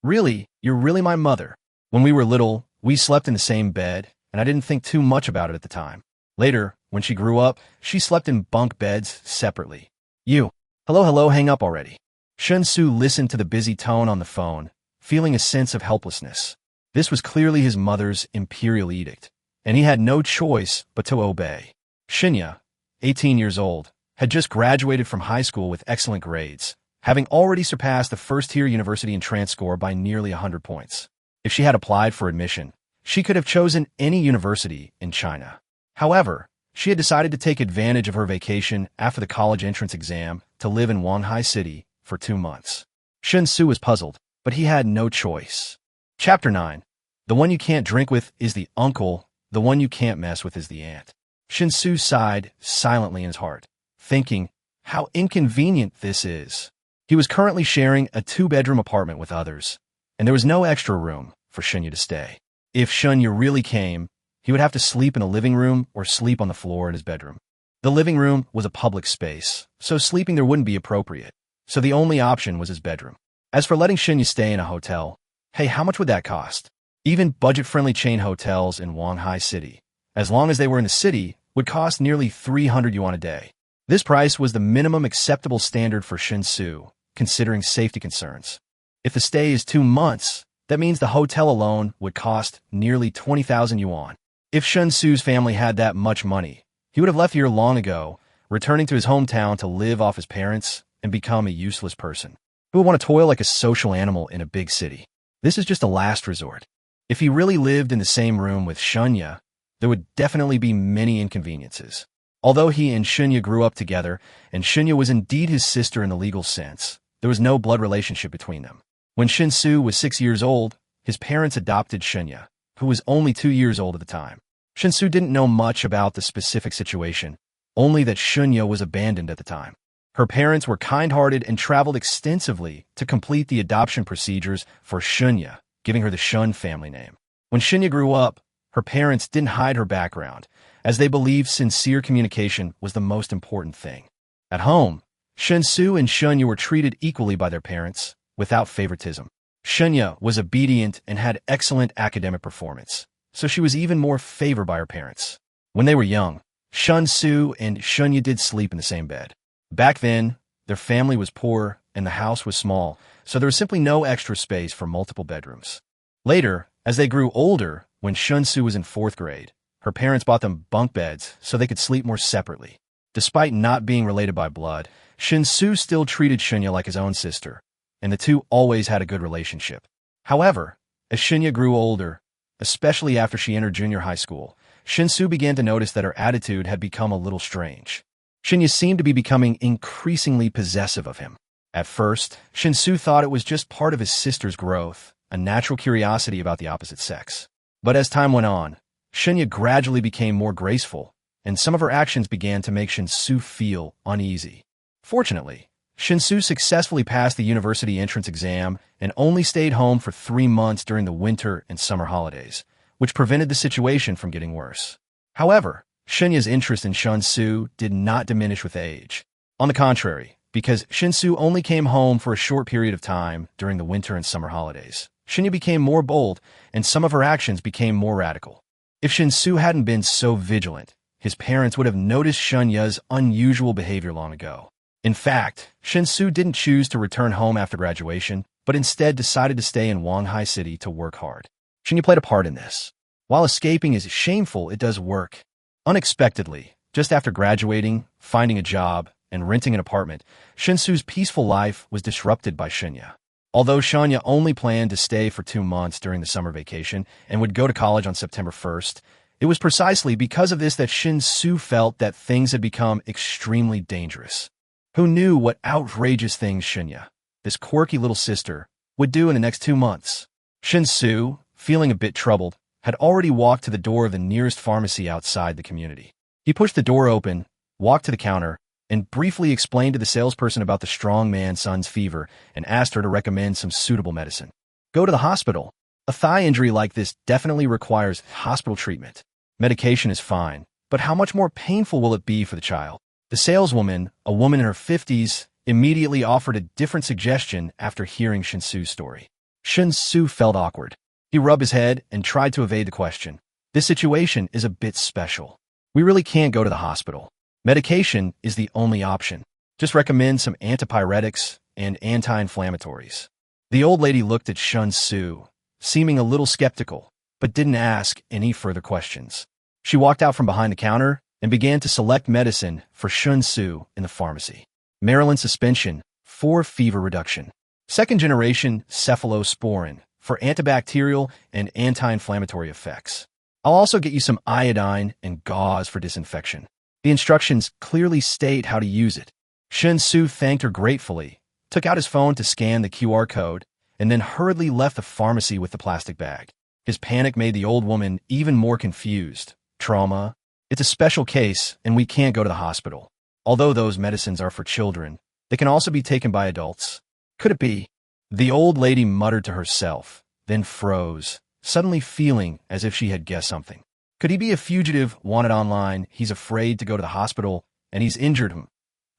Really? You're really my mother. When we were little, we slept in the same bed, and I didn't think too much about it at the time. Later, when she grew up, she slept in bunk beds separately. You. Hello, hang up already. Shen Xu listened to the busy tone on the phone, feeling a sense of helplessness. This was clearly his mother's imperial edict, and he had no choice but to obey. Shinya, 18 years old, had just graduated from high school with excellent grades, having already surpassed the first-tier university entrance score by nearly 100 points. If she had applied for admission, she could have chosen any university in China. However, she had decided to take advantage of her vacation after the college entrance exam to live in Wanghai City for 2 months. Shen Xu was puzzled, but he had no choice. Chapter 9. The one you can't drink with is the uncle, the one you can't mess with is the aunt. Shen Xu sighed silently in his heart, thinking how inconvenient this is. He was currently sharing a 2-bedroom apartment with others, and there was no extra room for Shen Yu to stay. If Shen Yu really came, he would have to sleep in a living room or sleep on the floor in his bedroom. The living room was a public space, so sleeping there wouldn't be appropriate, so the only option was his bedroom. As for letting Shen Yu stay in a hotel, hey, how much would that cost? Even budget-friendly chain hotels in Wanhai City, as long as they were in the city, would cost nearly 300 yuan a day. This price was the minimum acceptable standard for Shen Xu, considering safety concerns. If the stay is 2 months, that means the hotel alone would cost nearly 20,000 yuan. If Shen Xu's family had that much money, he would have left here long ago, returning to his hometown to live off his parents and become a useless person who would want to toil like a social animal in a big city. This is just a last resort. If he really lived in the same room with Shenya, there would definitely be many inconveniences. Although he and Shenya grew up together, and Shenya was indeed his sister in the legal sense, there was no blood relationship between them. When Shen Xu was 6 years old, his parents adopted Shenya, who was only 2 years old at the time. Shen Xu didn't know much about the specific situation, only that Shenya was abandoned at the time. Her parents were kind-hearted and traveled extensively to complete the adoption procedures for Shenya, giving her the Shun family name. When Shenya grew up, her parents didn't hide her background, as they believed sincere communication was the most important thing. At home, Shen Xu and Shenya were treated equally by their parents, without favoritism. Shenya was obedient and had excellent academic performance, so she was even more favored by her parents. When they were young, Shen Xu and Shenya did sleep in the same bed. Back then, their family was poor and the house was small, so there was simply no extra space for multiple bedrooms. Later, as they grew older, when Shen Xu was in 4th grade, her parents bought them bunk beds so they could sleep more separately. Despite not being related by blood, Shen Xu still treated Shenya like his own sister, and the two always had a good relationship. However, as Shenya grew older, especially after she entered junior high school, Shen Xu began to notice that her attitude had become a little strange. Shenya seemed to be becoming increasingly possessive of him. At first, Shen Xu thought it was just part of his sister's growth, a natural curiosity about the opposite sex. But as time went on, Shenya gradually became more graceful, and some of her actions began to make Shen Xu feel uneasy. Fortunately, Shen Xu successfully passed the university entrance exam and only stayed home for 3 months during the winter and summer holidays, which prevented the situation from getting worse. However, Shenya's interest in Shen Xu did not diminish with age. On the contrary, because Shen Xu only came home for a short period of time during the winter and summer holidays, Shenya became more bold and some of her actions became more radical. If Shen Xu hadn't been so vigilant, his parents would have noticed Shenya's unusual behavior long ago. In fact, Shen Xu didn't choose to return home after graduation, but instead decided to stay in Wanhai City to work hard. Shenya played a part in this. While escaping is shameful, it does work. Unexpectedly, just after graduating, finding a job, and renting an apartment, Shen Xu's peaceful life was disrupted by Shenya. Although Shenya only planned to stay for 2 months during the summer vacation and would go to college on September 1st, it was precisely because of this that Shen Xu felt that things had become extremely dangerous. Who knew what outrageous things Shenya, this quirky little sister, would do in the next 2 months? Shen Xu, feeling a bit troubled, had already walked to the door of the nearest pharmacy outside the community. He pushed the door open, walked to the counter, and briefly explained to the salesperson about the strong man's son's fever and asked her to recommend some suitable medicine. Go to the hospital. A thigh injury like this definitely requires hospital treatment. Medication is fine, but how much more painful will it be for the child? The saleswoman, a woman in her 50s, immediately offered a different suggestion after hearing Shen Xu's story. Shen Xu felt awkward. He rubbed his head and tried to evade the question. This situation is a bit special. We really can't go to the hospital. Medication is the only option. Just recommend some antipyretics and anti-inflammatories. The old lady looked at Shen Xu, seeming a little skeptical, but didn't ask any further questions. She walked out from behind the counter and began to select medicine for Shen Xu in the pharmacy. Marilyn suspension for fever reduction. 2nd generation cephalosporin for antibacterial and anti-inflammatory effects. I'll also get you some iodine and gauze for disinfection. The instructions clearly state how to use it. Shen Xu thanked her gratefully, took out his phone to scan the QR code, and then hurriedly left the pharmacy with the plastic bag. His panic made the old woman even more confused. Trauma? It's a special case, and we can't go to the hospital. Although those medicines are for children, they can also be taken by adults. Could it be? The old lady muttered to herself, then froze, suddenly feeling as if she had guessed something. Could he be a fugitive wanted online? He's afraid to go to the hospital, and he's injured him.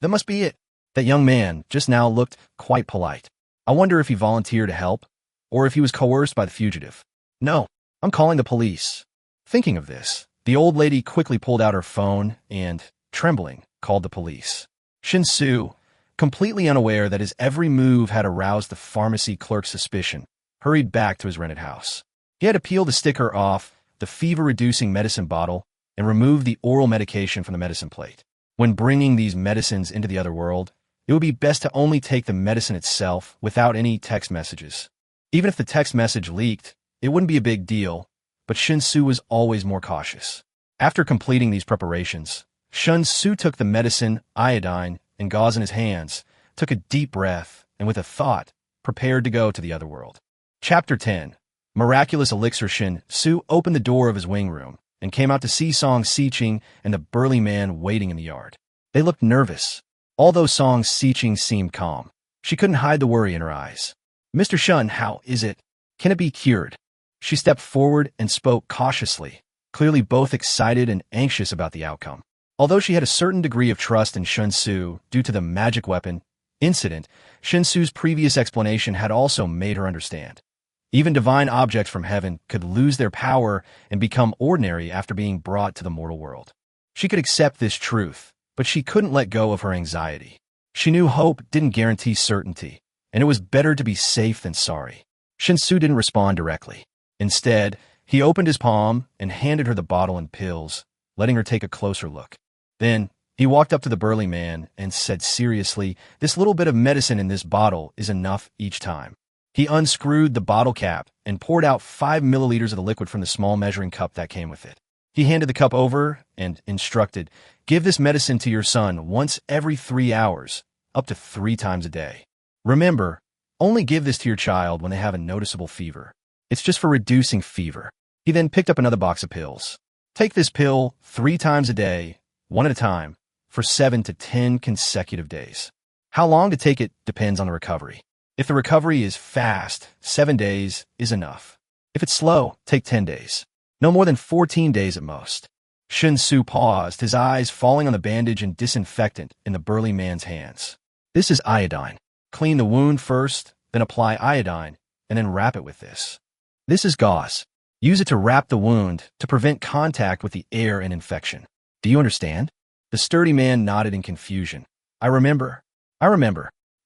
That must be it. That young man just now looked quite polite. I wonder if he volunteered to help, or if he was coerced by the fugitive. No, I'm calling the police. Thinking of this, the old lady quickly pulled out her phone and, trembling, called the police. Shen Xu, completely unaware that his every move had aroused the pharmacy clerk's suspicion, hurried back to his rented house. He had to peel the sticker off the fever-reducing medicine bottle and remove the oral medication from the medicine plate. When bringing these medicines into the other world, it would be best to only take the medicine itself without any text messages. Even if the text message leaked, it wouldn't be a big deal, but Shen Xu was always more cautious. After completing these preparations, Shen Xu took the medicine, iodine, and gauze in his hands, took a deep breath, and with a thought, prepared to go to the other world. Chapter 10. Miraculous Elixir. Shen Xu opened the door of his wing room and came out to see Song Xiqing and the burly man waiting in the yard. They looked nervous, although Song Xiqing seemed calm. She couldn't hide the worry in her eyes. "Mr. Shen, how is it? Can it be cured?" She stepped forward and spoke cautiously, clearly both excited and anxious about the outcome. Although she had a certain degree of trust in Shen Xu due to the magic weapon incident, Shen Xu's previous explanation had also made her understand. Even divine objects from heaven could lose their power and become ordinary after being brought to the mortal world. She could accept this truth, but she couldn't let go of her anxiety. She knew hope didn't guarantee certainty, and it was better to be safe than sorry. Shen Xu didn't respond directly. Instead, he opened his palm and handed her the bottle and pills, letting her take a closer look. Then, he walked up to the burly man and said seriously, "This little bit of medicine in this bottle is enough each time." He unscrewed the bottle cap and poured out 5 milliliters of the liquid from the small measuring cup that came with it. He handed the cup over and instructed, "Give this medicine to your son once every 3 hours, up to 3 times a day. Remember, only give this to your child when they have a noticeable fever. It's just for reducing fever." He then picked up another box of pills. "Take this pill 3 times a day, one at a time, for 7 to 10 consecutive days. How long to take it depends on the recovery. If the recovery is fast, 7 days is enough. If it's slow, take 10 days. No more than 14 days at most." Shen Xu paused, his eyes falling on the bandage and disinfectant in the burly man's hands. "This is iodine. Clean the wound first, then apply iodine, and then wrap it with this. This is gauze. Use it to wrap the wound to prevent contact with the air and infection. Do you understand?" The sturdy man nodded in confusion. I remember.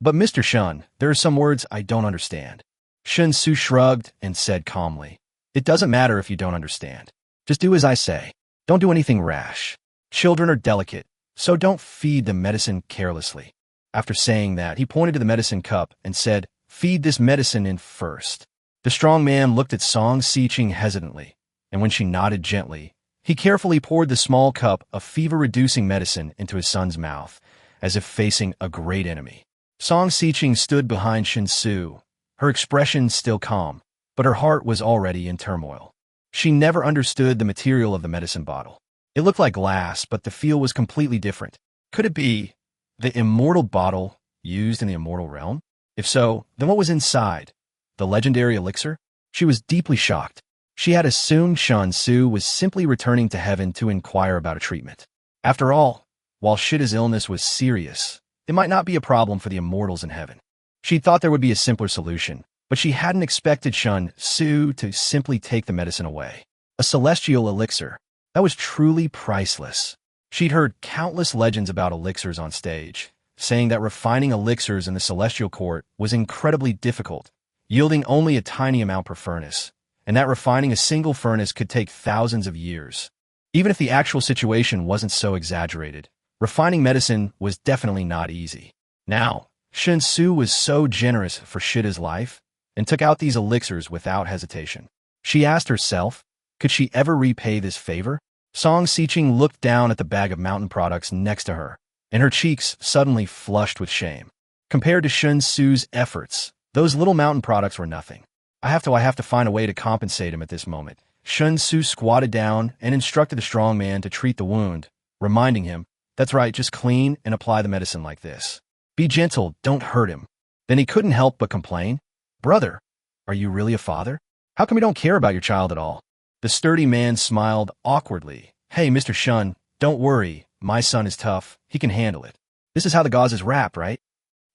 But Mr. Shen, there are some words I don't understand." Shen Xu shrugged and said calmly, "It doesn't matter if you don't understand. Just do as I say. Don't do anything rash. Children are delicate, so don't feed them medicine carelessly." After saying that, he pointed to the medicine cup and said, "Feed this medicine in first." The strong man looked at Song Xiqing hesitantly, and when she nodded gently, he carefully poured the small cup of fever-reducing medicine into his son's mouth, as if facing a great enemy. Song Xiqing stood behind Shen Xu, her expression still calm, but her heart was already in turmoil. She never understood the material of the medicine bottle. It looked like glass, but the feel was completely different. Could it be the immortal bottle used in the immortal realm? If so, then what was inside? The legendary elixir? She was deeply shocked. She had assumed Shen Xu was simply returning to heaven to inquire about a treatment. After all, while Shida's illness was serious, it might not be a problem for the immortals in heaven. She thought there would be a simpler solution, but she hadn't expected Shen Xu to simply take the medicine away. A celestial elixir. That was truly priceless. She'd heard countless legends about elixirs on stage, saying that refining elixirs in the celestial court was incredibly difficult, yielding only a tiny amount per furnace, and that refining a single furnace could take thousands of years. Even if the actual situation wasn't so exaggerated, refining medicine was definitely not easy. Now, Shen Xu was so generous for Shida's life and took out these elixirs without hesitation. She asked herself, could she ever repay this favor? Song Xiqing looked down at the bag of mountain products next to her, and her cheeks suddenly flushed with shame. Compared to Shen Xu's efforts, those little mountain products were nothing. I have to find a way to compensate him at this moment. Shen Xu squatted down and instructed the strong man to treat the wound, reminding him, "That's right, just clean and apply the medicine like this. Be gentle, don't hurt him." Then he couldn't help but complain, "Brother, are you really a father? How come you don't care about your child at all?" The sturdy man smiled awkwardly. "Hey, Mr. Shun, don't worry. My son is tough. He can handle it. This is how the gauze is wrapped, right?"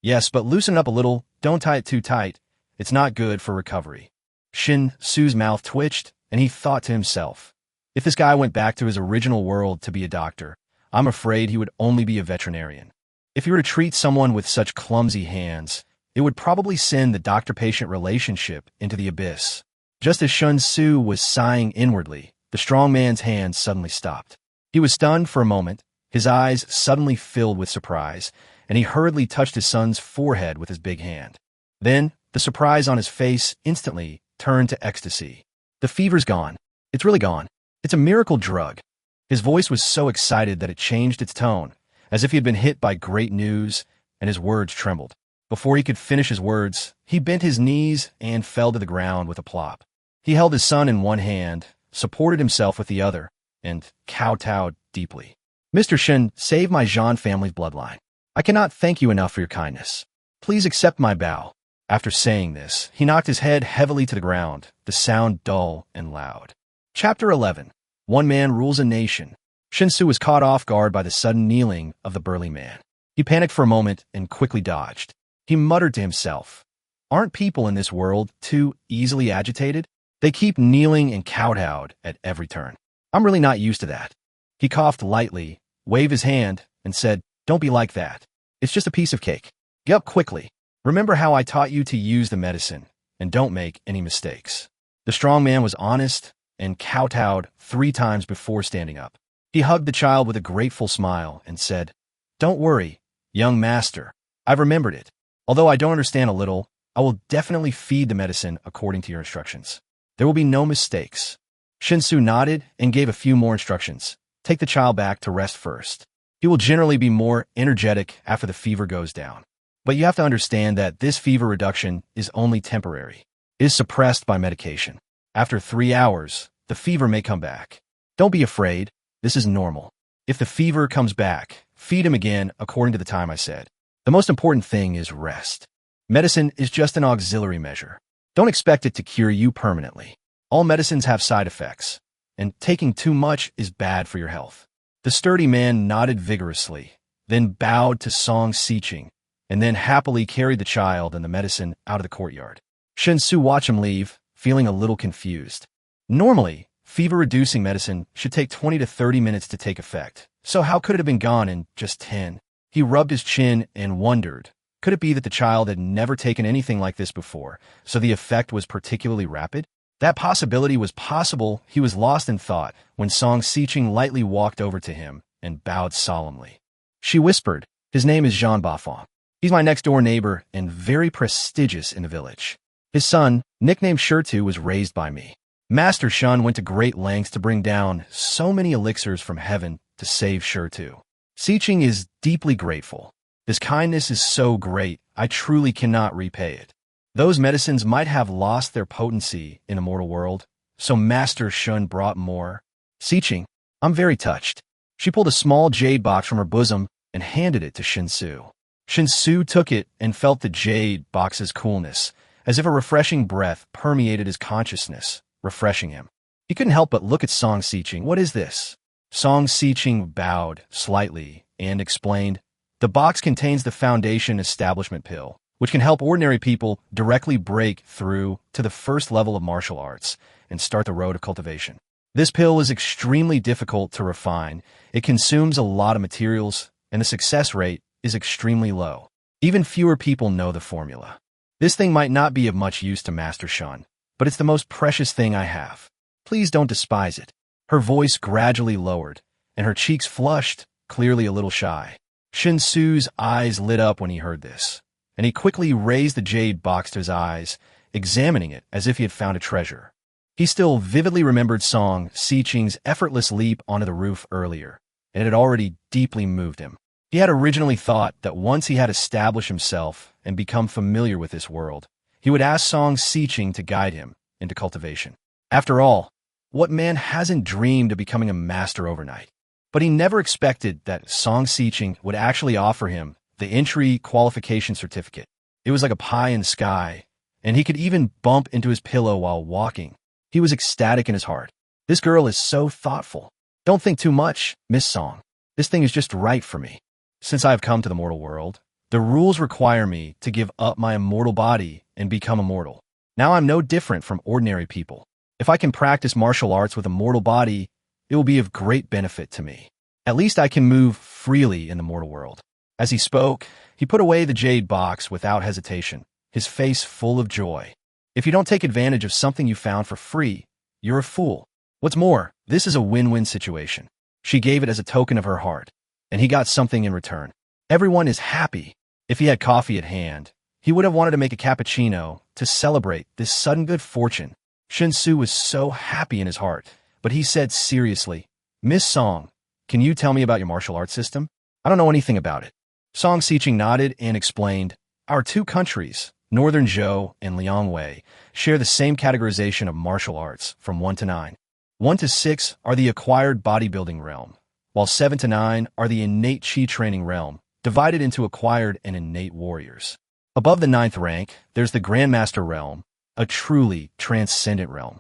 "Yes, but loosen it up a little. Don't tie it too tight. It's not good for recovery." Shen Xu's mouth twitched, and he thought to himself, if this guy went back to his original world to be a doctor, I'm afraid he would only be a veterinarian. If he were to treat someone with such clumsy hands, it would probably send the doctor-patient relationship into the abyss. Just as Shen Xu was sighing inwardly, the strong man's hand suddenly stopped. He was stunned for a moment, his eyes suddenly filled with surprise, and he hurriedly touched his son's forehead with his big hand. Then, the surprise on his face instantly turned to ecstasy. "The fever's gone. It's really gone. It's a miracle drug." His voice was so excited that it changed its tone, as if he had been hit by great news, and his words trembled. Before he could finish his words, he bent his knees and fell to the ground with a plop. He held his son in one hand, supported himself with the other, and kowtowed deeply. "Mr. Shen, save my Zhan family's bloodline. I cannot thank you enough for your kindness. Please accept my bow." After saying this, he knocked his head heavily to the ground, the sound dull and loud. Chapter 11. One Man Rules a Nation. Shen Xu was caught off guard by the sudden kneeling of the burly man. He panicked for a moment and quickly dodged. He muttered to himself, "Aren't people in this world too easily agitated? They keep kneeling and kowtowed at every turn. I'm really not used to that." He coughed lightly, waved his hand, and said, "Don't be like that. It's just a piece of cake. Get up quickly. Remember how I taught you to use the medicine, and don't make any mistakes." The strong man was honest and kowtowed 3 times before standing up. He hugged the child with a grateful smile and said, "Don't worry, young master. I've remembered it. Although I don't understand a little, I will definitely feed the medicine according to your instructions. There will be no mistakes." Shen Xu nodded and gave a few more instructions. "Take the child back to rest first. He will generally be more energetic after the fever goes down. But you have to understand that this fever reduction is only temporary. It is suppressed by medication. After 3 hours, the fever may come back. Don't be afraid. This is normal. If the fever comes back, feed him again according to the time I said. The most important thing is rest. Medicine is just an auxiliary measure. Don't expect it to cure you permanently. All medicines have side effects, and taking too much is bad for your health." The sturdy man nodded vigorously, then bowed to Song Xiqing, and then happily carried the child and the medicine out of the courtyard. Shen Xu watched him leave, feeling a little confused. Normally, fever-reducing medicine should take 20 to 30 minutes to take effect, so how could it have been gone in just 10? He rubbed his chin and wondered, could it be that the child had never taken anything like this before, so the effect was particularly rapid? That possibility was possible. He was lost in thought when Song Xiqing lightly walked over to him and bowed solemnly. She whispered, "His name is Zhan Bafang. He's my next-door neighbor and very prestigious in the village. His son, nicknamed Shirtu, was raised by me. Master Shun went to great lengths to bring down so many elixirs from heaven to save Shirtu. Xiqing is deeply grateful. This kindness is so great, I truly cannot repay it. Those medicines might have lost their potency in the mortal world, so Master Shun brought more. Xiqing, I'm very touched." She pulled a small jade box from her bosom and handed it to Shen Xu. Shen Xu took it and felt the jade box's coolness, as if a refreshing breath permeated his consciousness, refreshing him. He couldn't help but look at Song Xiqing. "What is this?" Song Xiqing bowed slightly and explained, "The box contains the Foundation Establishment Pill, which can help ordinary people directly break through to the first level of martial arts and start the road of cultivation. This pill is extremely difficult to refine. It consumes a lot of materials, and the success rate is extremely low. Even fewer people know the formula. This thing might not be of much use to Master Shun, but it's the most precious thing I have. Please don't despise it." Her voice gradually lowered, and her cheeks flushed, clearly a little shy. Shen Xu's eyes lit up when he heard this, and he quickly raised the jade box to his eyes, examining it as if he had found a treasure. He still vividly remembered Song Xiqing's effortless leap onto the roof earlier, and it had already deeply moved him. He had originally thought that once he had established himself and become familiar with this world, he would ask Song Xiqing to guide him into cultivation. After all, What man hasn't dreamed of becoming a master overnight? But he never expected that Song Xiqing would actually offer him the entry qualification certificate. It was like a pie in the sky, and he could even bump into his pillow while walking. He was ecstatic in his heart. This girl is so thoughtful. Don't think too much, Miss Song. This thing is just right for me. Since I have come to the mortal world, the rules require me to give up my immortal body and become immortal. Now I'm no different from ordinary people. If I can practice martial arts with a mortal body, it will be of great benefit to me. At least I can move freely in the mortal world. As he spoke, he put away the jade box without hesitation, his face full of joy. If you don't take advantage of something you found for free, you're a fool. What's more, this is a win-win situation. She gave it as a token of her heart, and he got something in return. Everyone is happy. If he had coffee at hand, he would have wanted to make a cappuccino to celebrate this sudden good fortune. Shen Xu was so happy in his heart, but he said seriously, Miss Song, can you tell me about your martial arts system? I don't know anything about it. Song Xiqing nodded and explained, our two countries, Northern Zhou and Liangwei, share the same categorization of martial arts from 1 to 9. 1 to 6 are the acquired bodybuilding realm, while 7 to 9 are the innate chi training realm, divided into acquired and innate warriors. Above the 9th rank, there's the Grandmaster realm, a truly transcendent realm.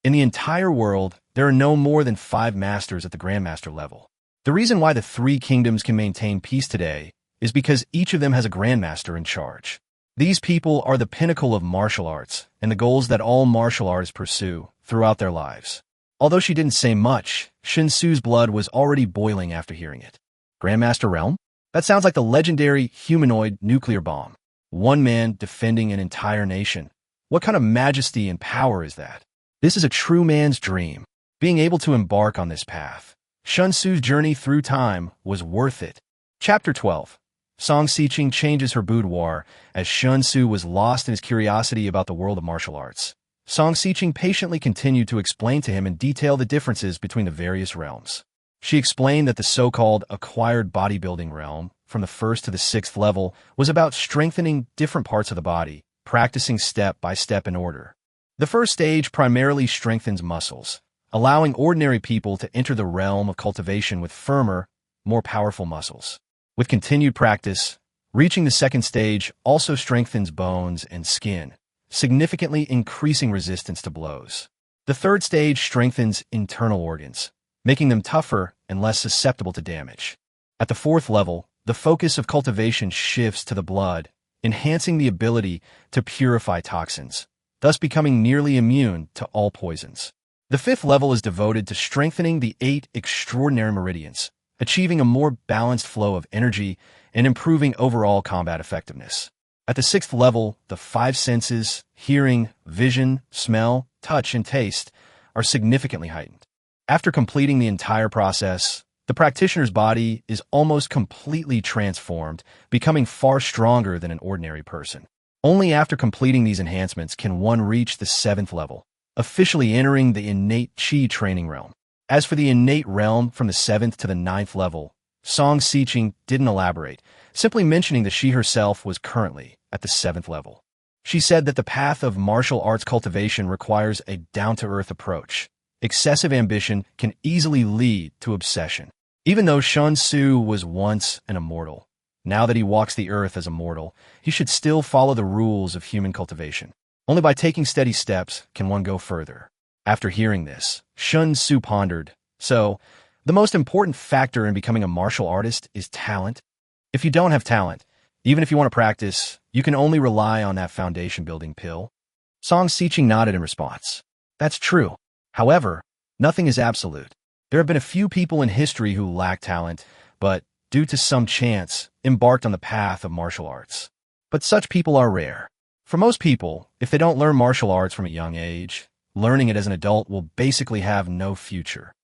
In the entire world, there are no more than 5 masters at the Grandmaster level. The reason why the 3 kingdoms can maintain peace today is because each of them has a Grandmaster in charge. These people are the pinnacle of martial arts and the goals that all martial artists pursue throughout their lives. Although she didn't say much, Shen Xu's blood was already boiling after hearing it. Grandmaster realm? That sounds like the legendary humanoid nuclear bomb. One man defending an entire nation. What kind of majesty and power is that? This is a true man's dream. Being able to embark on this path. Shen Xu's journey through time was worth it. Chapter 12. Song Xiqing changes her boudoir as Shen Xu was lost in his curiosity about the world of martial arts. Song Xiqing patiently continued to explain to him in detail the differences between the various realms. She explained that the so-called acquired bodybuilding realm, from the 1st to the 6th level, was about strengthening different parts of the body, practicing step by step in order. The first stage primarily strengthens muscles, allowing ordinary people to enter the realm of cultivation with firmer, more powerful muscles. With continued practice, reaching the second stage also strengthens bones and skin, significantly increasing resistance to blows. The third stage strengthens internal organs, making them tougher and less susceptible to damage. At the 4th level, the focus of cultivation shifts to the blood, enhancing the ability to purify toxins, thus becoming nearly immune to all poisons. The 5th level is devoted to strengthening the 8 extraordinary meridians, achieving a more balanced flow of energy and improving overall combat effectiveness. At the 6th level, the 5 senses, hearing, vision, smell, touch, and taste, are significantly heightened. After completing the entire process, the practitioner's body is almost completely transformed, becoming far stronger than an ordinary person. Only after completing these enhancements can one reach the 7th level, officially entering the innate chi training realm. As for the innate realm from the 7th to the 9th level, Song Xiqing didn't elaborate, simply mentioning that she herself was currently at the 7th level. She said that the path of martial arts cultivation requires a down-to-earth approach. Excessive ambition can easily lead to obsession. Even though Shen Xu was once an immortal, now that he walks the earth as a mortal, he should still follow the rules of human cultivation. Only by taking steady steps can one go further. After hearing this, Shen Xu pondered, so, the most important factor in becoming a martial artist is talent. If you don't have talent, even if you want to practice, you can only rely on that foundation-building pill. Song Xiqing nodded in response. That's true. However, nothing is absolute. There have been a few people in history who lack talent, but, due to some chance, embarked on the path of martial arts. But such people are rare. For most people, if they don't learn martial arts from a young age, learning it as an adult will basically have no future.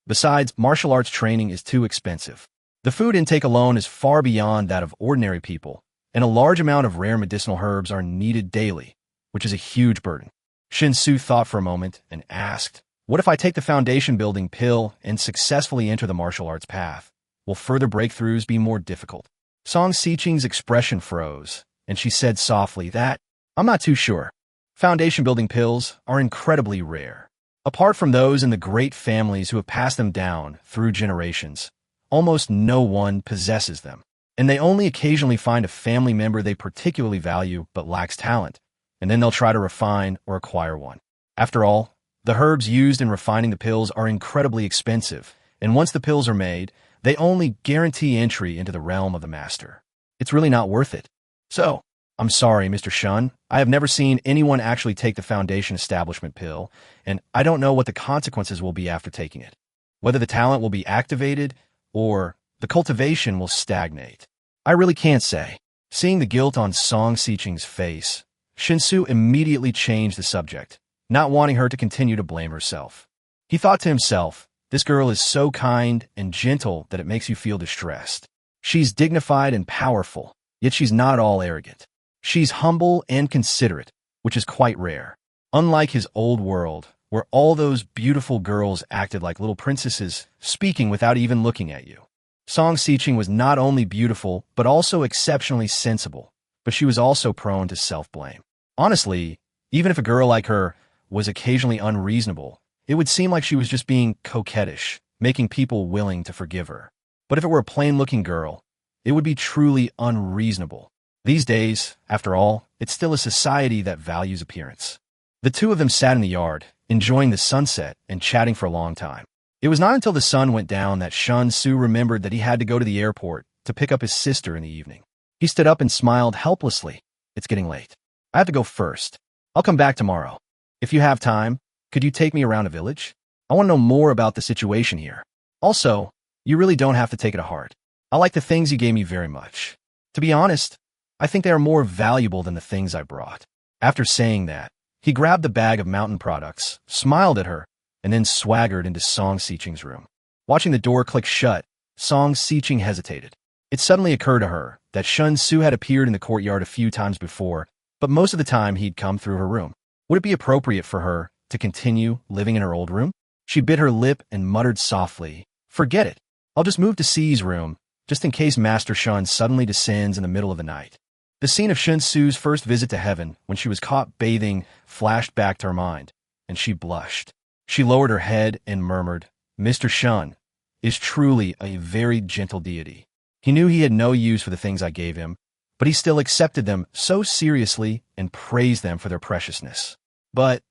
Besides, martial arts training is too expensive. The food intake alone is far beyond that of ordinary people, and a large amount of rare medicinal herbs are needed daily, which is a huge burden. Shen Xu thought for a moment and asked, what if I take the foundation-building pill and successfully enter the martial arts path? Will further breakthroughs be more difficult? Song Xiqing's expression froze, and she said softly that, I'm not too sure. Foundation-building pills are incredibly rare. Apart from those in the great families who have passed them down through generations, almost no one possesses them. And they only occasionally find a family member they particularly value but lacks talent, and then they'll try to refine or acquire one. After all, the herbs used in refining the pills are incredibly expensive, and once the pills are made, they only guarantee entry into the realm of the master. It's really not worth it. So, I'm sorry, Mr. Shun, I have never seen anyone actually take the Foundation Establishment pill, and I don't know what the consequences will be after taking it. Whether the talent will be activated, or the cultivation will stagnate. I really can't say. Seeing the guilt on Song Xiqing's face, Shen Xu immediately changed the subject, not wanting her to continue to blame herself. He thought to himself, this girl is so kind and gentle that it makes you feel distressed. She's dignified and powerful, yet she's not all arrogant. She's humble and considerate, which is quite rare. Unlike his old world, where all those beautiful girls acted like little princesses, speaking without even looking at you. Song Xiqing was not only beautiful, but also exceptionally sensible, but she was also prone to self-blame. Honestly, even if a girl like her was occasionally unreasonable, it would seem like she was just being coquettish, making people willing to forgive her. But if it were a plain-looking girl, it would be truly unreasonable. These days, after all, it's still a society that values appearance. The two of them sat in the yard, enjoying the sunset and chatting for a long time. It was not until the sun went down that Shen Xu remembered that he had to go to the airport to pick up his sister in the evening. He stood up and smiled helplessly. It's getting late. I have to go first. I'll come back tomorrow. If you have time, could you take me around a village? I want to know more about the situation here. Also, you really don't have to take it to heart. I like the things you gave me very much. To be honest, I think they are more valuable than the things I brought. After saying that, he grabbed the bag of mountain products, smiled at her, and then swaggered into Song Xiqing's room. Watching the door click shut, Song Xiqing hesitated. It suddenly occurred to her that Shen Xu had appeared in the courtyard a few times before, but most of the time he'd come through her room. Would it be appropriate for her to continue living in her old room? She bit her lip and muttered softly, "Forget it. I'll just move to C's room, just in case Master Shun suddenly descends in the middle of the night." The scene of Shen Xu's first visit to heaven, when she was caught bathing, flashed back to her mind, and she blushed. She lowered her head and murmured, "Mr. Shun is truly a very gentle deity. He knew he had no use for the things I gave him, but he still accepted them so seriously and praised them for their preciousness. But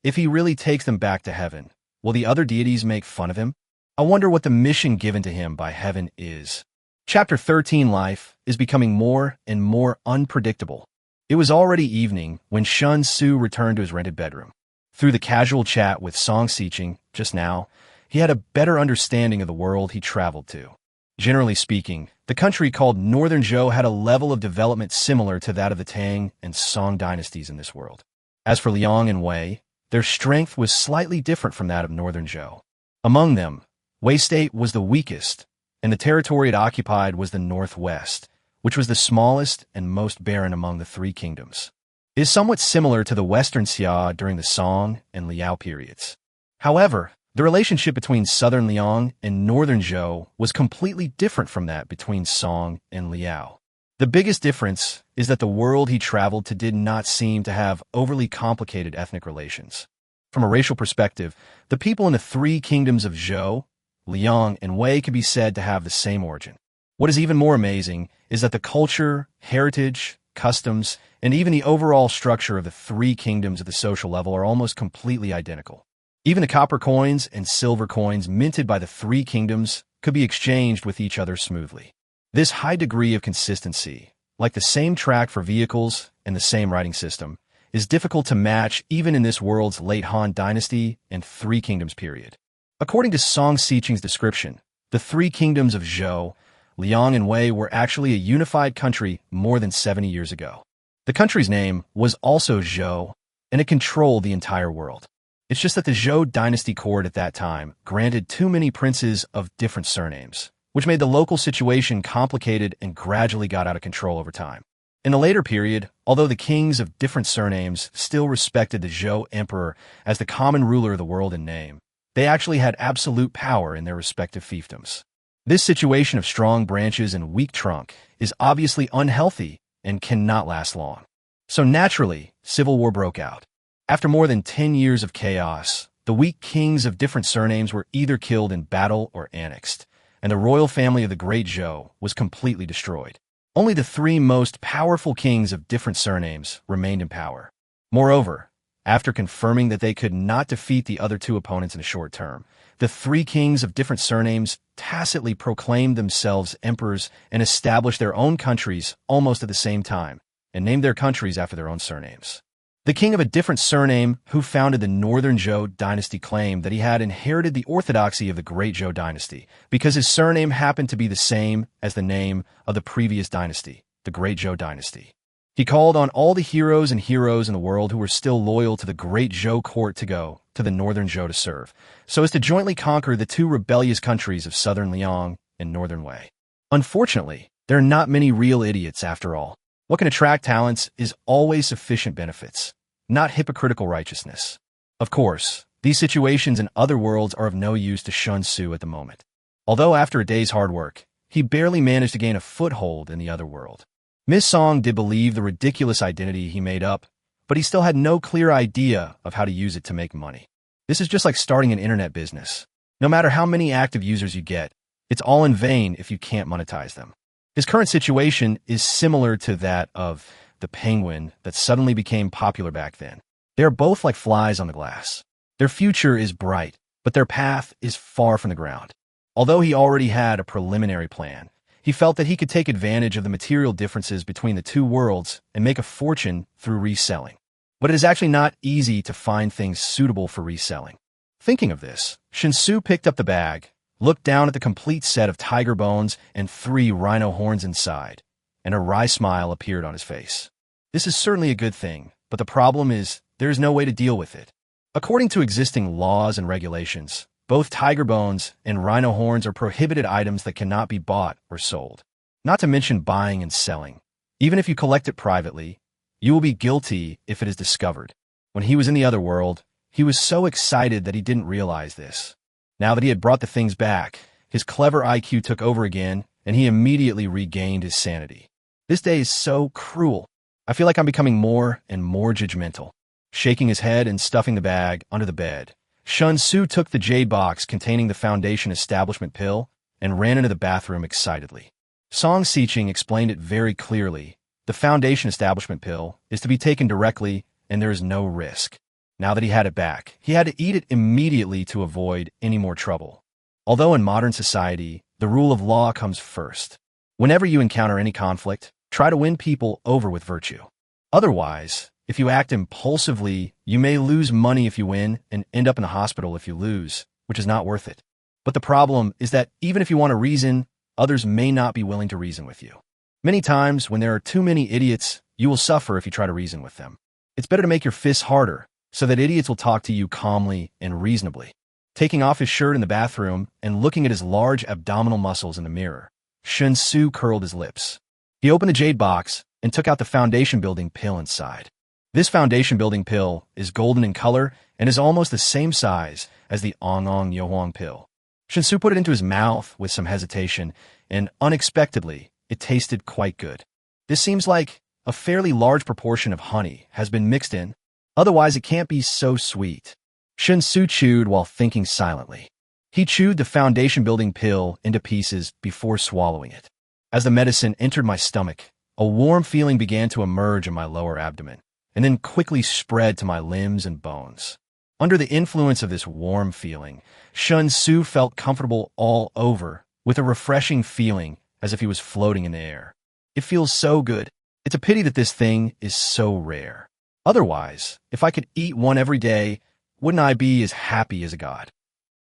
if he really takes them back to heaven, will the other deities make fun of him? I wonder what the mission given to him by heaven is." Chapter 13 Life is becoming more and more unpredictable. It was already evening when Shen Xu returned to his rented bedroom. Through the casual chat with Song Xiqing just now, he had a better understanding of the world he traveled to. Generally speaking, the country called Northern Zhou had a level of development similar to that of the Tang and Song dynasties in this world. As for Liang and Wei, their strength was slightly different from that of Northern Zhou. Among them, Wei State was the weakest, and the territory it occupied was the northwest, which was the smallest and most barren among the three kingdoms. It is somewhat similar to the Western Xia during the Song and Liao periods. However, the relationship between Southern Liang and Northern Zhou was completely different from that between Song and Liao. The biggest difference is that the world he traveled to did not seem to have overly complicated ethnic relations. From a racial perspective, the people in the three kingdoms of Zhou, Liang, and Wei could be said to have the same origin. What is even more amazing is that the culture, heritage, customs, and even the overall structure of the three kingdoms at the social level are almost completely identical. Even the copper coins and silver coins minted by the three kingdoms could be exchanged with each other smoothly. This high degree of consistency, like the same track for vehicles and the same writing system, is difficult to match even in this world's late Han Dynasty and Three Kingdoms period. According to Song Xiqing's description, the three kingdoms of Zhou, Liang, and Wei were actually a unified country more than 70 years ago. The country's name was also Zhou, and it controlled the entire world. It's just that the Zhou dynasty court at that time granted too many princes of different surnames, which made the local situation complicated and gradually got out of control over time. In the later period, although the kings of different surnames still respected the Zhou emperor as the common ruler of the world in name, they actually had absolute power in their respective fiefdoms. This situation of strong branches and weak trunk is obviously unhealthy and cannot last long. So naturally, civil war broke out. After more than 10 years of chaos, The weak kings of different surnames were either killed in battle or annexed, and the royal family of the Great Zhou was completely destroyed. Only the three most powerful kings of different surnames remained in power. Moreover, after confirming that they could not defeat the other two opponents in a short term, the three kings of different surnames tacitly proclaimed themselves emperors and established their own countries almost at the same time, and named their countries after their own surnames. The king of a different surname who founded the Northern Zhou dynasty claimed that he had inherited the orthodoxy of the Great Zhou dynasty because his surname happened to be the same as the name of the previous dynasty, the Great Zhou dynasty. He called on all the heroes in the world who were still loyal to the Great Zhou court to go to the Northern Zhou to serve, so as to jointly conquer the two rebellious countries of Southern Liang and Northern Wei. Unfortunately, there are not many real idiots after all. What can attract talents is always sufficient benefits, not hypocritical righteousness. Of course, these situations in other worlds are of no use to Shen Xu at the moment. Although after a day's hard work, he barely managed to gain a foothold in the other world. Miss Song did believe the ridiculous identity he made up, but he still had no clear idea of how to use it to make money. This is just like starting an internet business. No matter how many active users you get, it's all in vain if you can't monetize them. His current situation is similar to that of the penguin that suddenly became popular back then. They are both like flies on the glass. Their future is bright, but their path is far from the ground. Although he already had a preliminary plan, he felt that he could take advantage of the material differences between the two worlds and make a fortune through reselling. But it is actually not easy to find things suitable for reselling. Thinking of this, Shen Xu picked up the bag, looked down at the complete set of tiger bones and 3 rhino horns inside, and a wry smile appeared on his face. This is certainly a good thing, but the problem is there is no way to deal with it. According to existing laws and regulations, both tiger bones and rhino horns are prohibited items that cannot be bought or sold. Not to mention buying and selling. Even if you collect it privately, you will be guilty if it is discovered. When he was in the other world, he was so excited that he didn't realize this. Now that he had brought the things back, his clever IQ took over again, and he immediately regained his sanity. This day is so cruel. I feel like I'm becoming more and more judgmental. Shaking his head and stuffing the bag under the bed, Shen Xu took the jade box containing the Foundation Establishment pill and ran into the bathroom excitedly. Song Xiqing explained it very clearly. The Foundation Establishment pill is to be taken directly, and there is no risk. Now that he had it back, he had to eat it immediately to avoid any more trouble. Although in modern society, the rule of law comes first. Whenever you encounter any conflict, try to win people over with virtue. Otherwise, if you act impulsively, you may lose money if you win and end up in the hospital if you lose, which is not worth it. But the problem is that even if you want to reason, others may not be willing to reason with you. Many times, when there are too many idiots, you will suffer if you try to reason with them. It's better to make your fists harder, so that idiots will talk to you calmly and reasonably. Taking off his shirt in the bathroom and looking at his large abdominal muscles in the mirror, Shen Xu curled his lips. He opened the jade box and took out the foundation-building pill inside. This foundation-building pill is golden in color and is almost the same size as the Ong Yohuang pill. Shen Xu put it into his mouth with some hesitation, and unexpectedly, it tasted quite good. This seems like a fairly large proportion of honey has been mixed in. Otherwise, it can't be so sweet. Shen Xu chewed while thinking silently. He chewed the foundation-building pill into pieces before swallowing it. As the medicine entered my stomach, a warm feeling began to emerge in my lower abdomen, and then quickly spread to my limbs and bones. Under the influence of this warm feeling, Shen Xu felt comfortable all over, with a refreshing feeling as if he was floating in the air. It feels so good. It's a pity that this thing is so rare. Otherwise, if I could eat one every day, wouldn't I be as happy as a god?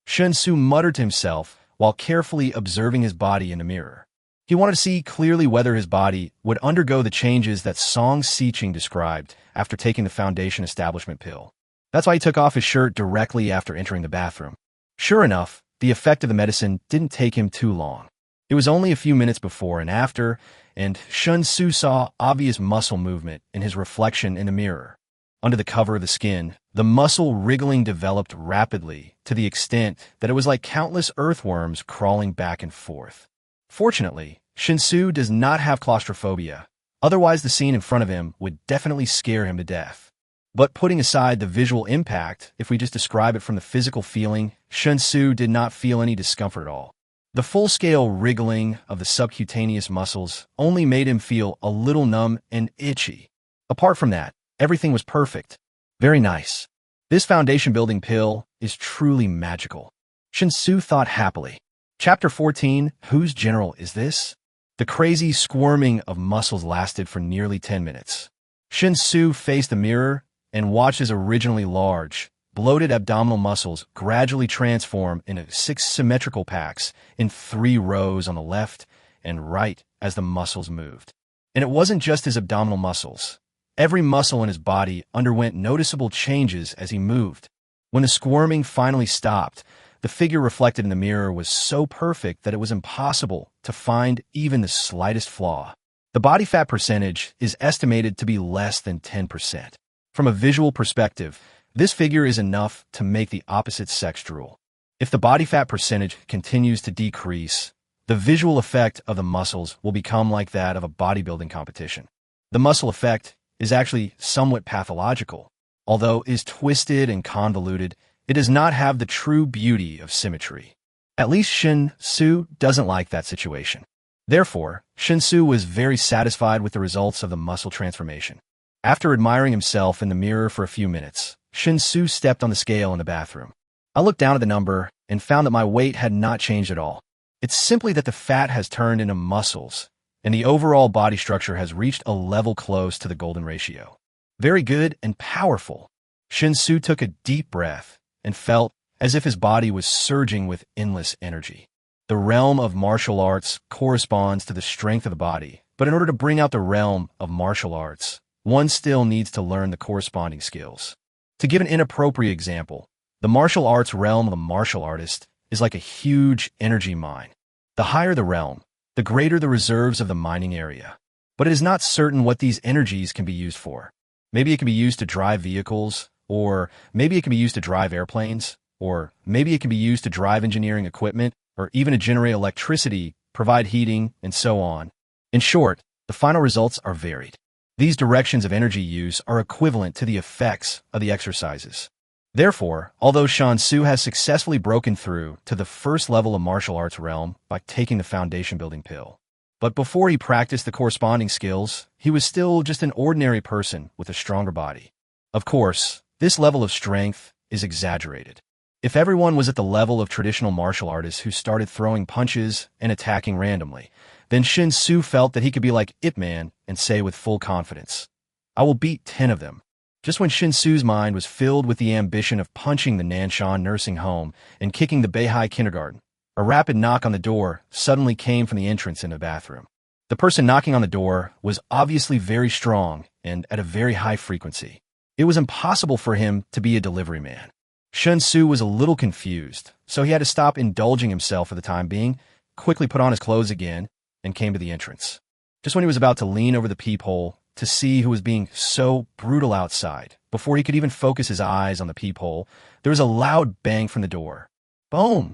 Shen Xu muttered to himself while carefully observing his body in the mirror. He wanted to see clearly whether his body would undergo the changes that Song Xiqing described after taking the Foundation Establishment pill. That's why he took off his shirt directly after entering the bathroom. Sure enough, the effect of the medicine didn't take him too long. It was only a few minutes before and after, and Shen Xu saw obvious muscle movement in his reflection in the mirror. Under the cover of the skin, the muscle wriggling developed rapidly to the extent that it was like countless earthworms crawling back and forth. Fortunately, Shen Xu does not have claustrophobia. Otherwise, the scene in front of him would definitely scare him to death. But putting aside the visual impact, if we just describe it from the physical feeling, Shen Xu did not feel any discomfort at all. The full-scale wriggling of the subcutaneous muscles only made him feel a little numb and itchy. Apart from that, everything was perfect. Very nice. This foundation-building pill is truly magical. Shen Xu thought happily. Chapter 14, Whose General is this? The crazy squirming of muscles lasted for nearly 10 minutes. Shen Xu faced the mirror and watched his originally large, bloated abdominal muscles gradually transform into 6 symmetrical packs in 3 rows on the left and right as the muscles moved. And it wasn't just his abdominal muscles. Every muscle in his body underwent noticeable changes as he moved. When the squirming finally stopped, the figure reflected in the mirror was so perfect that it was impossible to find even the slightest flaw. The body fat percentage is estimated to be less than 10%. From a visual perspective, this figure is enough to make the opposite sex drool. If the body fat percentage continues to decrease, the visual effect of the muscles will become like that of a bodybuilding competition. The muscle effect is actually somewhat pathological. Although it is twisted and convoluted, it does not have the true beauty of symmetry. At least Shen Xu doesn't like that situation. Therefore, Shen Xu was very satisfied with the results of the muscle transformation. After admiring himself in the mirror for a few minutes, Shen Xu stepped on the scale in the bathroom. I looked down at the number and found that my weight had not changed at all. It's simply that the fat has turned into muscles, and the overall body structure has reached a level close to the golden ratio. Very good and powerful. Shen Xu took a deep breath and felt as if his body was surging with endless energy. The realm of martial arts corresponds to the strength of the body, but in order to bring out the realm of martial arts, one still needs to learn the corresponding skills. To give an inappropriate example, the martial arts realm of a martial artist is like a huge energy mine. The higher the realm, the greater the reserves of the mining area. But it is not certain what these energies can be used for. Maybe it can be used to drive vehicles, or maybe it can be used to drive airplanes, or maybe it can be used to drive engineering equipment, or even to generate electricity, provide heating, and so on. In short, the final results are varied. These directions of energy use are equivalent to the effects of the exercises. Therefore, although Shen Xu has successfully broken through to the first level of martial arts realm by taking the foundation-building pill, but before he practiced the corresponding skills, he was still just an ordinary person with a stronger body. Of course, this level of strength is exaggerated. If everyone was at the level of traditional martial artists who started throwing punches and attacking randomly, then Shen Xu felt that he could be like Ip Man and say with full confidence, "I will beat 10 of them." Just when Shen Xu's mind was filled with the ambition of punching the Nanshan nursing home and kicking the Beihai kindergarten, a rapid knock on the door suddenly came from the entrance in the bathroom. The person knocking on the door was obviously very strong and at a very high frequency. It was impossible for him to be a delivery man. Shen Xu was a little confused, so he had to stop indulging himself for the time being, quickly put on his clothes again, and came to the entrance. Just when he was about to lean over the peephole to see who was being so brutal outside, before he could even focus his eyes on the peephole, there was a loud bang from the door. Boom!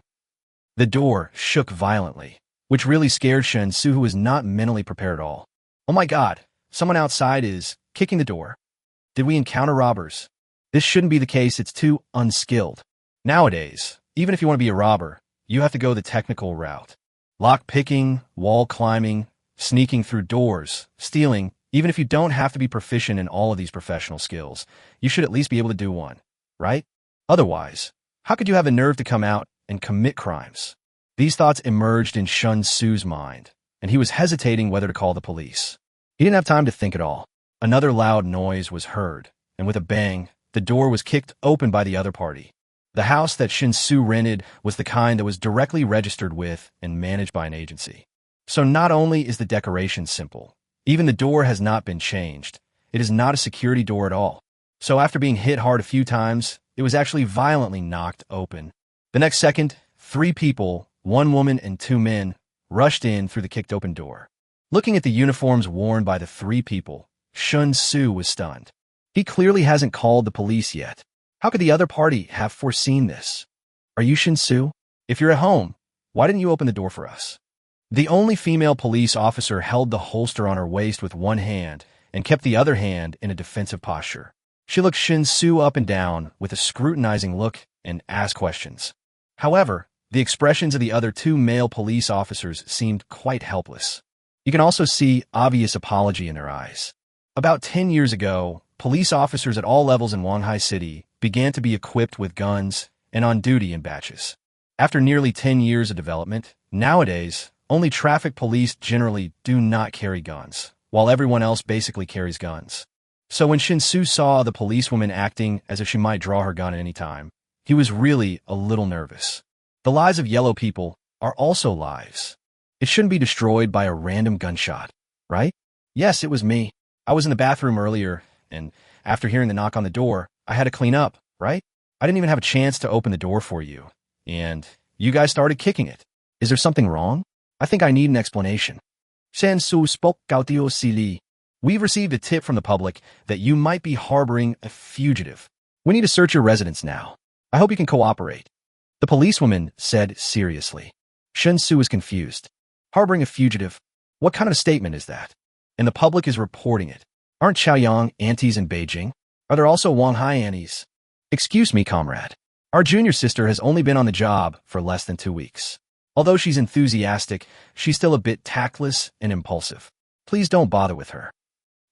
The door shook violently, which really scared Shen Xu, who was not mentally prepared at all. Oh my God, someone outside is kicking the door. Did we encounter robbers? This shouldn't be the case, it's too unskilled. Nowadays, even if you want to be a robber, you have to go the technical route. Lock-picking, wall climbing, sneaking through doors, stealing. Even if you don't have to be proficient in all of these professional skills, you should at least be able to do one, right? Otherwise, how could you have the nerve to come out and commit crimes? These thoughts emerged in Shen Xu's mind, and he was hesitating whether to call the police. He didn't have time to think at all. Another loud noise was heard, and with a bang, the door was kicked open by the other party. The house that Shen Xu rented was the kind that was directly registered with and managed by an agency. So not only is the decoration simple, even the door has not been changed. It is not a security door at all. So after being hit hard a few times, it was actually violently knocked open. The next second, 3 people, 1 woman and 2 men, rushed in through the kicked open door. Looking at the uniforms worn by the 3 people, Shen Xu was stunned. He clearly hasn't called the police yet. How could the other party have foreseen this? Are you Shen Xu? If you're at home, why didn't you open the door for us? The only female police officer held the holster on her waist with one hand and kept the other hand in a defensive posture. She looked Shen Xu up and down with a scrutinizing look and asked questions. However, the expressions of the other two male police officers seemed quite helpless. You can also see obvious apology in their eyes. About 10 years ago, police officers at all levels in Wanghai City began to be equipped with guns and on duty in batches. After nearly 10 years of development, nowadays, only traffic police generally do not carry guns, while everyone else basically carries guns. So when Shen Xu saw the policewoman acting as if she might draw her gun at any time, he was really a little nervous. The lives of yellow people are also lives. It shouldn't be destroyed by a random gunshot, right? Yes, it was me. I was in the bathroom earlier, and after hearing the knock on the door, I had to clean up, right? I didn't even have a chance to open the door for you, and you guys started kicking it. Is there something wrong? I think I need an explanation. Shen Xu spoke cautiously. We've received a tip from the public that you might be harboring a fugitive. We need to search your residence now. I hope you can cooperate. The policewoman said seriously. Shen Xu is confused. Harboring a fugitive? What kind of a statement is that? And the public is reporting it. Aren't Chaoyang aunties in Beijing? Are there also Wanghai aunties? Excuse me, comrade. Our junior sister has only been on the job for less than 2 weeks. Although she's enthusiastic, she's still a bit tactless and impulsive. Please don't bother with her.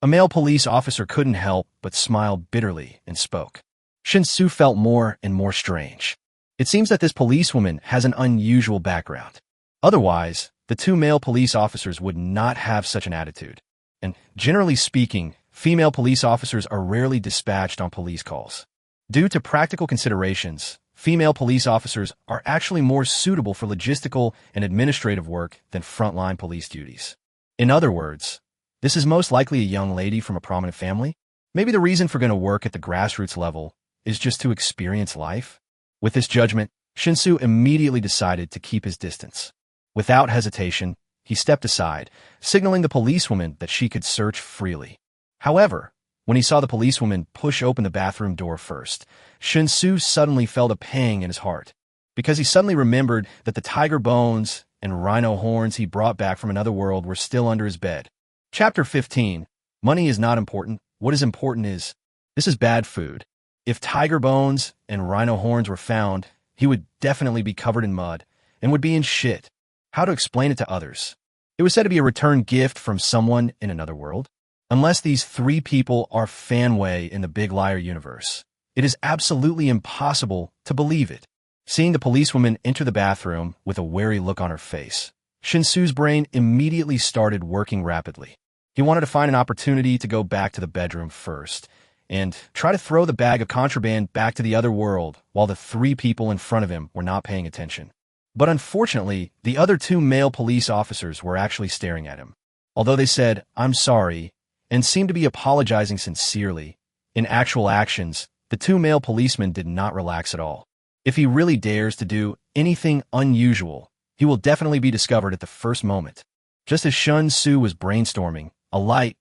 A male police officer couldn't help but smile bitterly and spoke. Shen Xu felt more and more strange. It seems that this policewoman has an unusual background. Otherwise, the two male police officers would not have such an attitude. And generally speaking, female police officers are rarely dispatched on police calls. Due to practical considerations, female police officers are actually more suitable for logistical and administrative work than frontline police duties. In other words, this is most likely a young lady from a prominent family. Maybe the reason for going to work at the grassroots level is just to experience life. With this judgment, Shen Xu immediately decided to keep his distance. Without hesitation, he stepped aside, signaling the policewoman that she could search freely. However, when he saw the policewoman push open the bathroom door first, Shen Xu suddenly felt a pang in his heart, because he suddenly remembered that the tiger bones and rhino horns he brought back from another world were still under his bed. Chapter 15. Money is not important. What is important is, this is bad food. If tiger bones and rhino horns were found, he would definitely be covered in mud and would be in shit. How to explain it to others? It was said to be a return gift from someone in another world. Unless these three people are Fanwei in the Big Liar universe, it is absolutely impossible to believe it. Seeing the policewoman enter the bathroom with a wary look on her face, Shen Xu's brain immediately started working rapidly. He wanted to find an opportunity to go back to the bedroom first and try to throw the bag of contraband back to the other world while the three people in front of him were not paying attention. But unfortunately, the other two male police officers were actually staring at him. Although they said, "I'm sorry," and seemed to be apologizing sincerely, in actual actions, the two male policemen did not relax at all. If he really dares to do anything unusual, he will definitely be discovered at the first moment. Just as Shen Xu was brainstorming, a light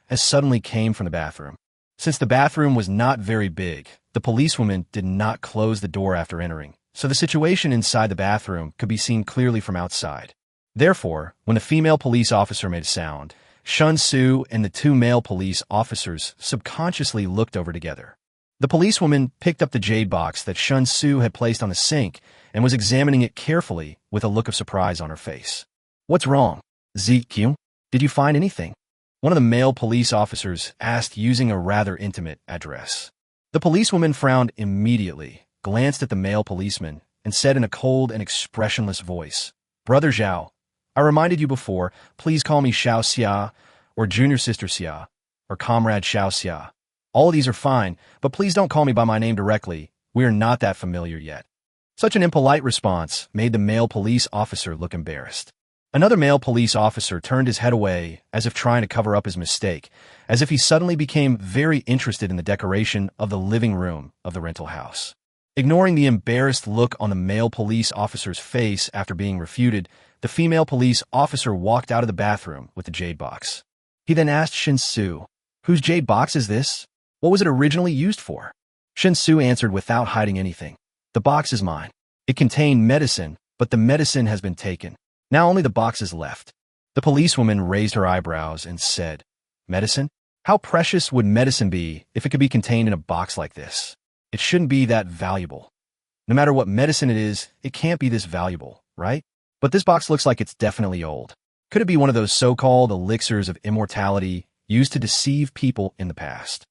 as suddenly came from the bathroom. Since the bathroom was not very big, the policewoman did not close the door after entering, so the situation inside the bathroom could be seen clearly from outside. Therefore, when the female police officer made a sound, Shen Xu and the two male police officers subconsciously looked over together. The policewoman picked up the jade box that Shen Xu had placed on the sink and was examining it carefully with a look of surprise on her face. "What's wrong? ZQ? Did you find anything?" One of the male police officers asked using a rather intimate address. The policewoman frowned immediately, glanced at the male policeman, and said in a cold and expressionless voice, "Brother Zhao, I reminded you before, please call me Xiao Xia, or Junior Sister Xia, or Comrade Xiao Xia. All of these are fine, but please don't call me by my name directly. We are not that familiar yet." Such an impolite response made the male police officer look embarrassed. Another male police officer turned his head away as if trying to cover up his mistake, as if he suddenly became very interested in the decoration of the living room of the rental house. Ignoring the embarrassed look on the male police officer's face after being refuted, the female police officer walked out of the bathroom with the jade box. He then asked Shen Xu, "Whose jade box is this? What was it originally used for?" Shen Xu answered without hiding anything. "The box is mine. It contained medicine, but the medicine has been taken. Now only the box is left." The policewoman raised her eyebrows and said, "Medicine? How precious would medicine be if it could be contained in a box like this? It shouldn't be that valuable. No matter what medicine it is, it can't be this valuable, right? But this box looks like it's definitely old. Could it be one of those so-called elixirs of immortality used to deceive people in the past?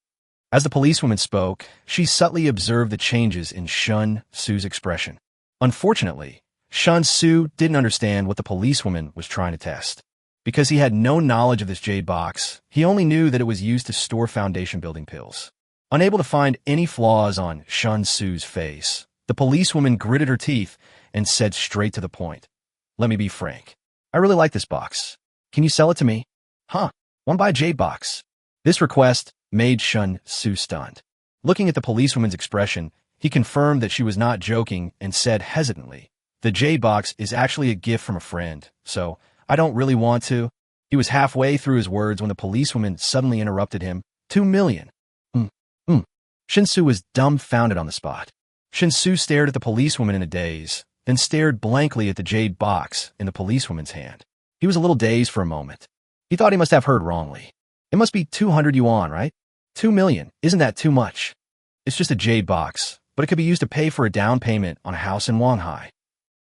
As the policewoman spoke, she subtly observed the changes in Shen Xu's expression. Unfortunately, Shen Xu didn't understand what the policewoman was trying to test. Because he had no knowledge of this jade box, he only knew that it was used to store foundation-building pills. Unable to find any flaws on Shen Xu's face, the policewoman gritted her teeth and said straight to the point, "Let me be frank. I really like this box. Can you sell it to me?" "Huh? Want to buy a jade box?" This request made Shen Xu stunned. Looking at the policewoman's expression, he confirmed that she was not joking and said hesitantly, "The jade box is actually a gift from a friend, so I don't really want to." He was halfway through his words when the policewoman suddenly interrupted him. 2 million. Shen Xu was dumbfounded on the spot. Shen Xu stared at the policewoman in a daze, then stared blankly at the jade box in the policewoman's hand. He was a little dazed for a moment. He thought he must have heard wrongly. It must be 200 yuan, right? 2 million. Isn't that too much? It's just a jade box, but it could be used to pay for a down payment on a house in Wanghai.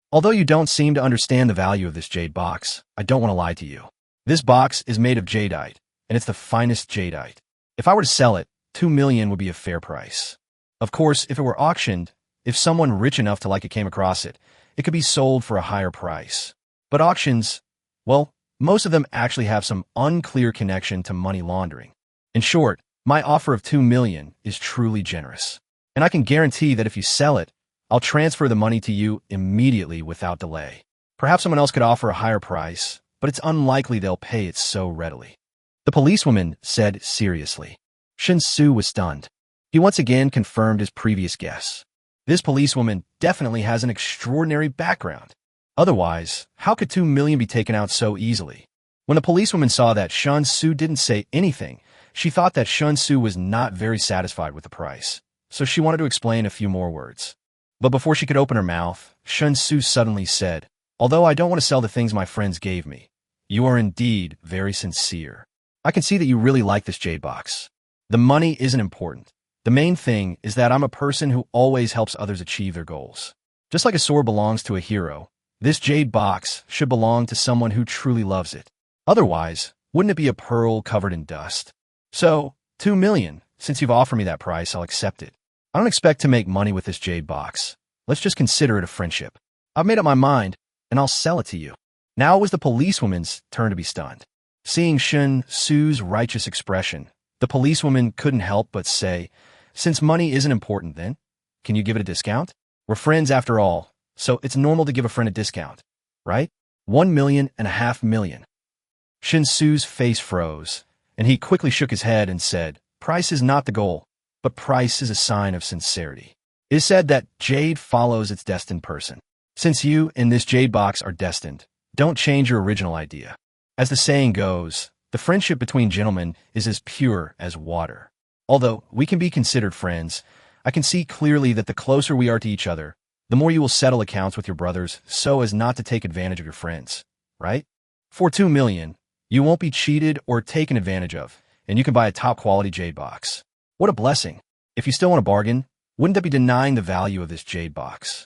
Although you don't seem to understand the value of this jade box, I don't want to lie to you. This box is made of jadeite, and it's the finest jadeite. If I were to sell it, 2 million would be a fair price. Of course, if it were auctioned, if someone rich enough to like it came across it, it could be sold for a higher price. But auctions, well, most of them actually have some unclear connection to money laundering. In short, my offer of 2 million is truly generous. And I can guarantee that if you sell it, I'll transfer the money to you immediately without delay. Perhaps someone else could offer a higher price, but it's unlikely they'll pay it so readily. The policewoman said seriously. Shen Xu was stunned. He once again confirmed his previous guess. This policewoman definitely has an extraordinary background. Otherwise, how could 2 million be taken out so easily? When the policewoman saw that Shen Xu didn't say anything, she thought that Shen Xu was not very satisfied with the price, so she wanted to explain a few more words. But before she could open her mouth, Shen Xu suddenly said, "Although I don't want to sell the things my friends gave me, you are indeed very sincere. I can see that you really like this jade box. The money isn't important. The main thing is that I'm a person who always helps others achieve their goals. Just like a sword belongs to a hero, this jade box should belong to someone who truly loves it. Otherwise, wouldn't it be a pearl covered in dust? So, 2 million, since you've offered me that price, I'll accept it. I don't expect to make money with this jade box. Let's just consider it a friendship. I've made up my mind, and I'll sell it to you." Now it was the policewoman's turn to be stunned. Seeing Shen Xu's righteous expression, the policewoman couldn't help but say, "Since money isn't important then, can you give it a discount? We're friends after all, so it's normal to give a friend a discount, right? 1 million and a half million. Shen Xu's face froze, and he quickly shook his head and said, "Price is not the goal, but price is a sign of sincerity. It is said that jade follows its destined person. Since you and this jade box are destined, don't change your original idea. As the saying goes, the friendship between gentlemen is as pure as water. Although we can be considered friends, I can see clearly that the closer we are to each other, the more you will settle accounts with your brothers so as not to take advantage of your friends, right? For 2 million, you won't be cheated or taken advantage of, and you can buy a top-quality jade box. What a blessing. If you still want to bargain, wouldn't that be denying the value of this jade box?"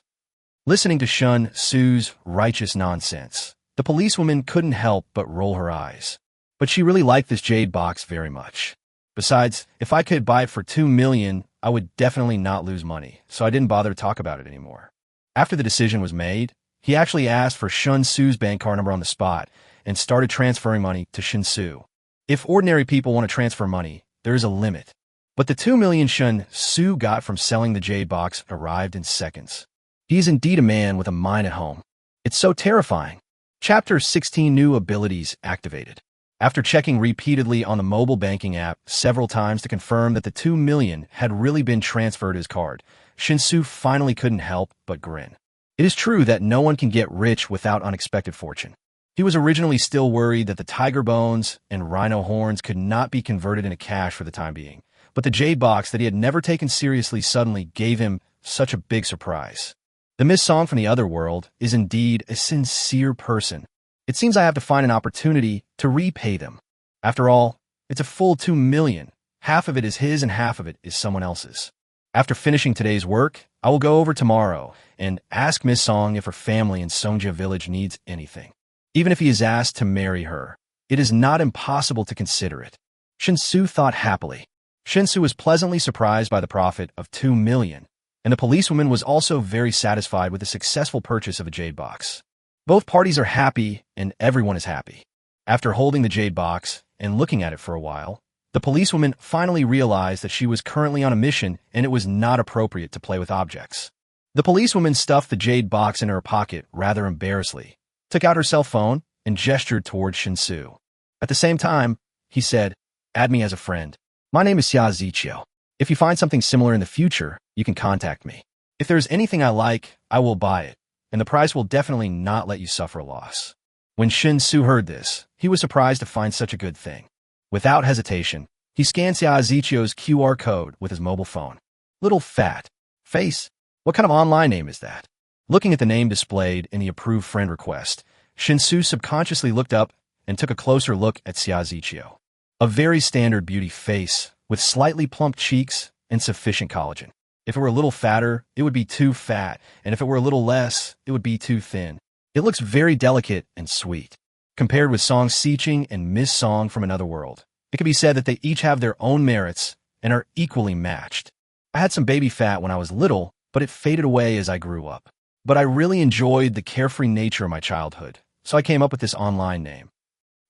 Listening to Shen Xu's righteous nonsense, the policewoman couldn't help but roll her eyes. But she really liked this jade box very much. Besides, if I could buy it for 2 million, I would definitely not lose money, so I didn't bother to talk about it anymore. After the decision was made, he actually asked for Shen Xu's bank card number on the spot and started transferring money to Shen Xu. If ordinary people want to transfer money, there is a limit. But the 2 million Shen Xu got from selling the jade box arrived in seconds. He is indeed a man with a mind at home. It's so terrifying. Chapter 16 New Abilities Activated. After checking repeatedly on the mobile banking app several times to confirm that the 2 million had really been transferred to his card, Shen Xu finally couldn't help but grin. It is true that no one can get rich without unexpected fortune. He was originally still worried that the tiger bones and rhino horns could not be converted into cash for the time being, but the jade box that he had never taken seriously suddenly gave him such a big surprise. The Miss Song from the other world is indeed a sincere person. It seems I have to find an opportunity to repay them. After all, It's a full 2 million. Half of it is his and half of it is someone else's. After finishing today's work, I will go over tomorrow and ask Miss Song if her family in Songjia village needs anything. Even if he is asked to marry her, it is not impossible to consider it. Shen Xu thought happily. Shen Xu was pleasantly surprised by the profit of 2 million, and the policewoman was also very satisfied with the successful purchase of a jade box. Both parties are happy, and everyone is happy. After holding the jade box and looking at it for a while, the policewoman finally realized that she was currently on a mission and it was not appropriate to play with objects. The policewoman stuffed the jade box in her pocket rather embarrassedly, took out her cell phone, and gestured towards Shen Xu. At the same time, he said, "Add me as a friend. My name is Xiao. If you find something similar in the future, you can contact me. If there's anything I like, I will buy it, and the price will definitely not let you suffer a loss." When Shen Xu heard this, he was surprised to find such a good thing. Without hesitation, he scanned Xiao's QR code with his mobile phone. Little fat face. What kind of online name is that? Looking at the name displayed in the approved friend request, Shen Xu subconsciously looked up and took a closer look at Xiao. A very standard beauty face with slightly plump cheeks and sufficient collagen. If it were a little fatter, it would be too fat, and if it were a little less, it would be too thin. It looks very delicate and sweet. Compared with Song Xiqing and Miss Song from another world, it can be said that they each have their own merits and are equally matched. I had some baby fat when I was little, but it faded away as I grew up. But I really enjoyed the carefree nature of my childhood, so I came up with this online name.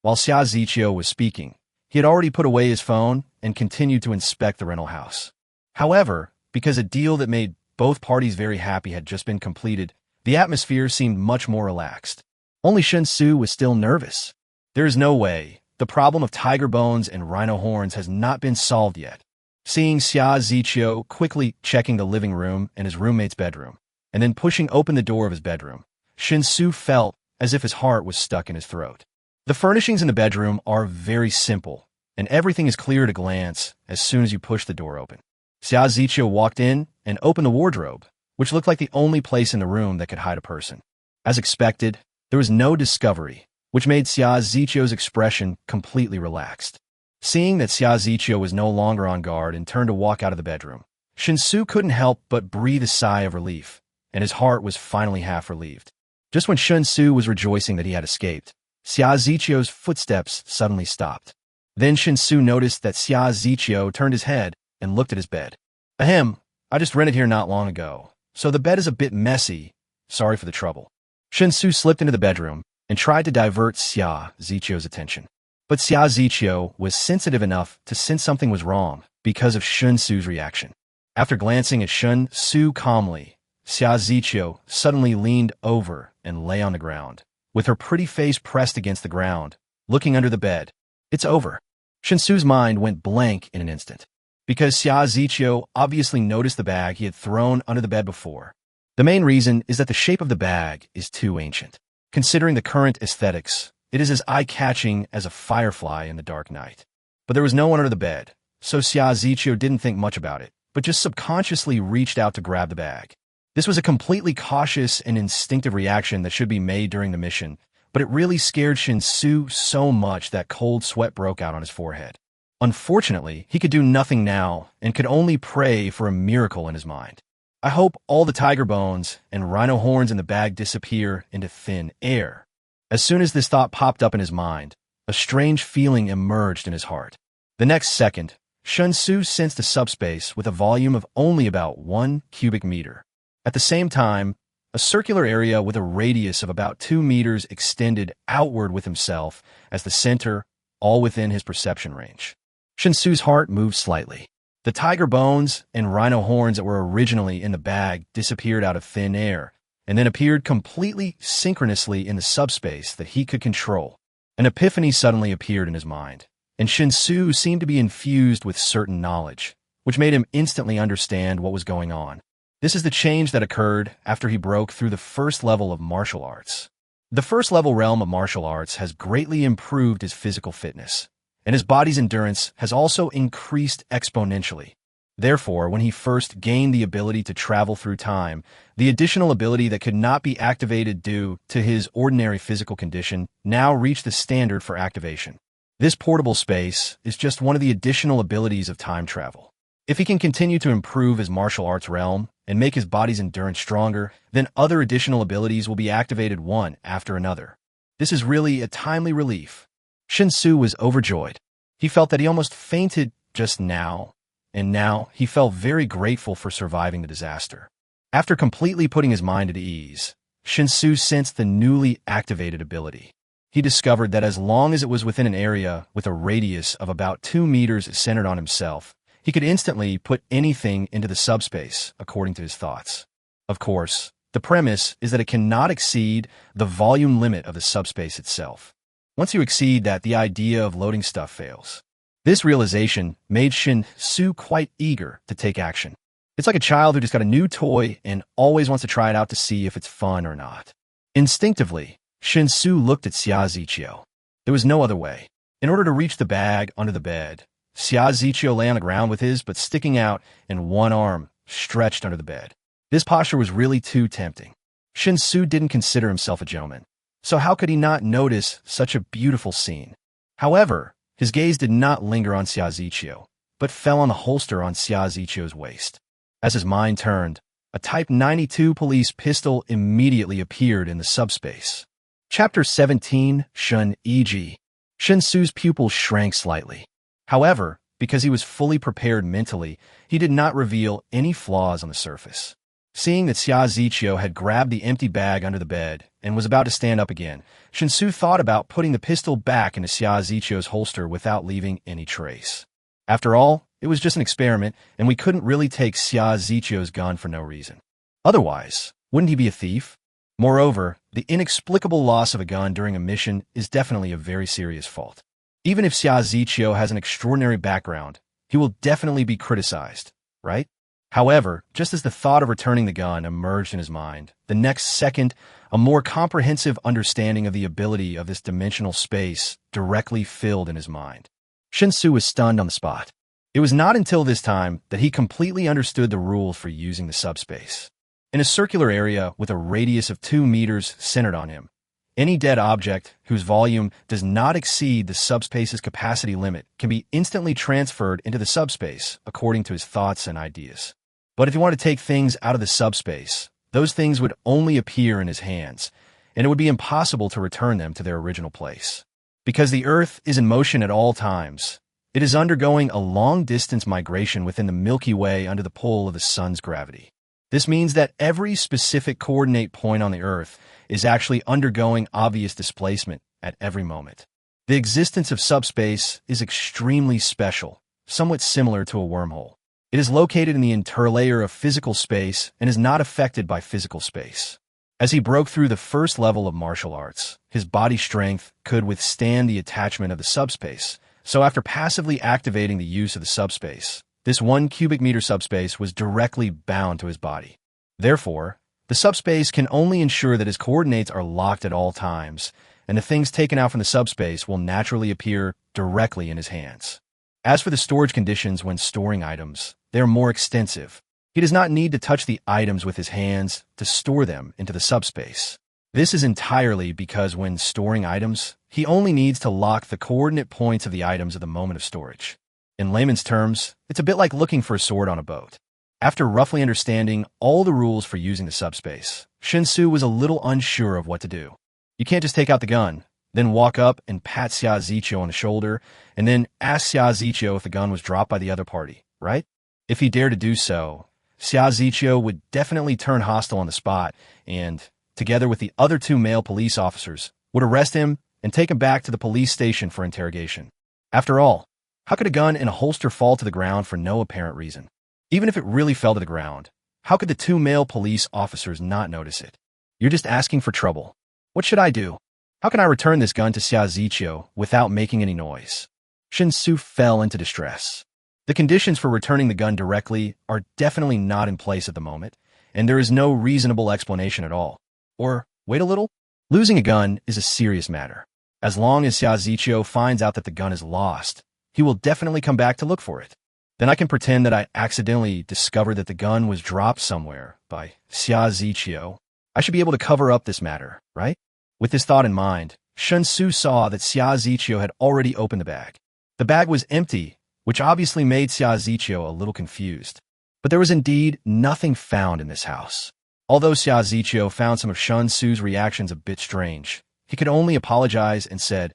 While Xiao was speaking, he had already put away his phone and continued to inspect the rental house. However, because a deal that made both parties very happy had just been completed, the atmosphere seemed much more relaxed. Only Shen Xu was still nervous. There is no way. The problem of tiger bones and rhino horns has not been solved yet. Seeing Xiao quickly checking the living room and his roommate's bedroom, and then pushing open the door of his bedroom, Shen Xu felt as if his heart was stuck in his throat. The furnishings in the bedroom are very simple, and everything is clear at a glance as soon as you push the door open. Xiao walked in and opened the wardrobe, which looked like the only place in the room that could hide a person. As expected, there was no discovery, which made Xiao's expression completely relaxed. Seeing that Xiao was no longer on guard and turned to walk out of the bedroom, Shen Xu couldn't help but breathe a sigh of relief, and his heart was finally half relieved. Just when Shen Xu was rejoicing that he had escaped, Xiao's footsteps suddenly stopped. Then Shen Xu noticed that Xiao turned his head and looked at his bed. "Ahem, I just rented here not long ago, so the bed is a bit messy. Sorry for the trouble." Shen Xu slipped into the bedroom and tried to divert Xiao's attention. But Xiao was sensitive enough to sense something was wrong because of Shen Xu's reaction. After glancing at Shen Xu calmly, Xiao suddenly leaned over and lay on the ground, with her pretty face pressed against the ground, looking under the bed. "It's over." Shen Xu's mind went blank in an instant, because Xiao obviously noticed the bag he had thrown under the bed before. The main reason is that the shape of the bag is too ancient. Considering the current aesthetics, it is as eye-catching as a firefly in the dark night. But there was no one under the bed, so Xiao didn't think much about it, but just subconsciously reached out to grab the bag. This was a completely cautious and instinctive reaction that should be made during the mission, but it really scared Shen Xu so much that cold sweat broke out on his forehead. Unfortunately, he could do nothing now and could only pray for a miracle in his mind. "I hope all the tiger bones and rhino horns in the bag disappear into thin air." As soon as this thought popped up in his mind, a strange feeling emerged in his heart. The next second, Shen Xu sensed a subspace with a volume of only about 1 cubic meter. At the same time, a circular area with a radius of about 2 meters extended outward with himself as the center, all within his perception range. Shen Xu's heart moved slightly. The tiger bones and rhino horns that were originally in the bag disappeared out of thin air, and then appeared completely synchronously in the subspace that he could control. An epiphany suddenly appeared in his mind, and Shen Xu seemed to be infused with certain knowledge, which made him instantly understand what was going on. This is the change that occurred after he broke through the first level of martial arts. The first level realm of martial arts has greatly improved his physical fitness, and his body's endurance has also increased exponentially. Therefore, when he first gained the ability to travel through time, the additional ability that could not be activated due to his ordinary physical condition now reached the standard for activation. This portable space is just one of the additional abilities of time travel. If he can continue to improve his martial arts realm and make his body's endurance stronger, then other additional abilities will be activated one after another. This is really a timely relief. Shen Xu was overjoyed. He felt that he almost fainted just now, and now he felt very grateful for surviving the disaster. After completely putting his mind at ease, Shen Xu sensed the newly activated ability. He discovered that as long as it was within an area with a radius of about 2 meters centered on himself, he could instantly put anything into the subspace, according to his thoughts. Of course, the premise is that it cannot exceed the volume limit of the subspace itself. Once you exceed that, the idea of loading stuff fails. This realization made Shen Xu quite eager to take action. It's like a child who just got a new toy and always wants to try it out to see if it's fun or not. Instinctively, Shen Xu looked at Xia Ziqiu. There was no other way. In order to reach the bag under the bed, Xia Ziqiu lay on the ground with his butt sticking out and one arm stretched under the bed. This posture was really too tempting. Shen Xu didn't consider himself a gentleman, so how could he not notice such a beautiful scene? However, his gaze did not linger on Xia Ziqiu, but fell on the holster on Xia Ziqiu's waist. As his mind turned, a Type 92 police pistol immediately appeared in the subspace. Chapter 17, Shun E.G. Shen Xu's pupils shrank slightly. However, because he was fully prepared mentally, he did not reveal any flaws on the surface. Seeing that Xia Ziqiu had grabbed the empty bag under the bed and was about to stand up again, Shen Xu thought about putting the pistol back into Xia Ziqiu's holster without leaving any trace. After all, it was just an experiment, and we couldn't really take Xia Ziqiu's gun for no reason. Otherwise, wouldn't he be a thief? Moreover, the inexplicable loss of a gun during a mission is definitely a very serious fault. Even if Xia Ziqiu has an extraordinary background, he will definitely be criticized, right? However, just as the thought of returning the gun emerged in his mind, the next second, a more comprehensive understanding of the ability of this dimensional space directly filled in his mind. Shen Xu was stunned on the spot. It was not until this time that he completely understood the rules for using the subspace. In a circular area with a radius of 2 meters centered on him, any dead object whose volume does not exceed the subspace's capacity limit can be instantly transferred into the subspace according to his thoughts and ideas. But if you want to take things out of the subspace, those things would only appear in his hands, and it would be impossible to return them to their original place. Because the Earth is in motion at all times, it is undergoing a long-distance migration within the Milky Way under the pull of the sun's gravity. This means that every specific coordinate point on the Earth is actually undergoing obvious displacement at every moment. The existence of subspace is extremely special, somewhat similar to a wormhole. It is located in the interlayer of physical space and is not affected by physical space. As he broke through the first level of martial arts, his body strength could withstand the attachment of the subspace, so after passively activating the use of the subspace, this 1 cubic meter subspace was directly bound to his body. Therefore, the subspace can only ensure that his coordinates are locked at all times, and the things taken out from the subspace will naturally appear directly in his hands. As for the storage conditions when storing items, they are more extensive. He does not need to touch the items with his hands to store them into the subspace. This is entirely because when storing items, he only needs to lock the coordinate points of the items at the moment of storage. In layman's terms, it's a bit like looking for a sword on a boat. After roughly understanding all the rules for using the subspace, Shen Xu was a little unsure of what to do. You can't just take out the gun, then walk up and pat Xia Ziqiu on the shoulder, and then ask Xia Ziqiu if the gun was dropped by the other party, right? If he dared to do so, Xia Ziqiu would definitely turn hostile on the spot and, together with the other 2 male police officers, would arrest him and take him back to the police station for interrogation. After all, how could a gun in a holster fall to the ground for no apparent reason? Even if it really fell to the ground, how could the 2 male police officers not notice it? You're just asking for trouble. What should I do? How can I return this gun to Xia Ziqiu without making any noise? Shen Xu fell into distress. The conditions for returning the gun directly are definitely not in place at the moment, and there is no reasonable explanation at all. Or, wait a little? Losing a gun is a serious matter. As long as Xia Ziqiu finds out that the gun is lost, he will definitely come back to look for it. Then I can pretend that I accidentally discovered that the gun was dropped somewhere by Xia Ziqiu. I should be able to cover up this matter, right? With this thought in mind, Shen Xu saw that Xia Ziqiu had already opened the bag. The bag was empty, which obviously made Xia Ziqiu a little confused. But there was indeed nothing found in this house. Although Xia Ziqiu found some of Shen Xu's reactions a bit strange, he could only apologize and said,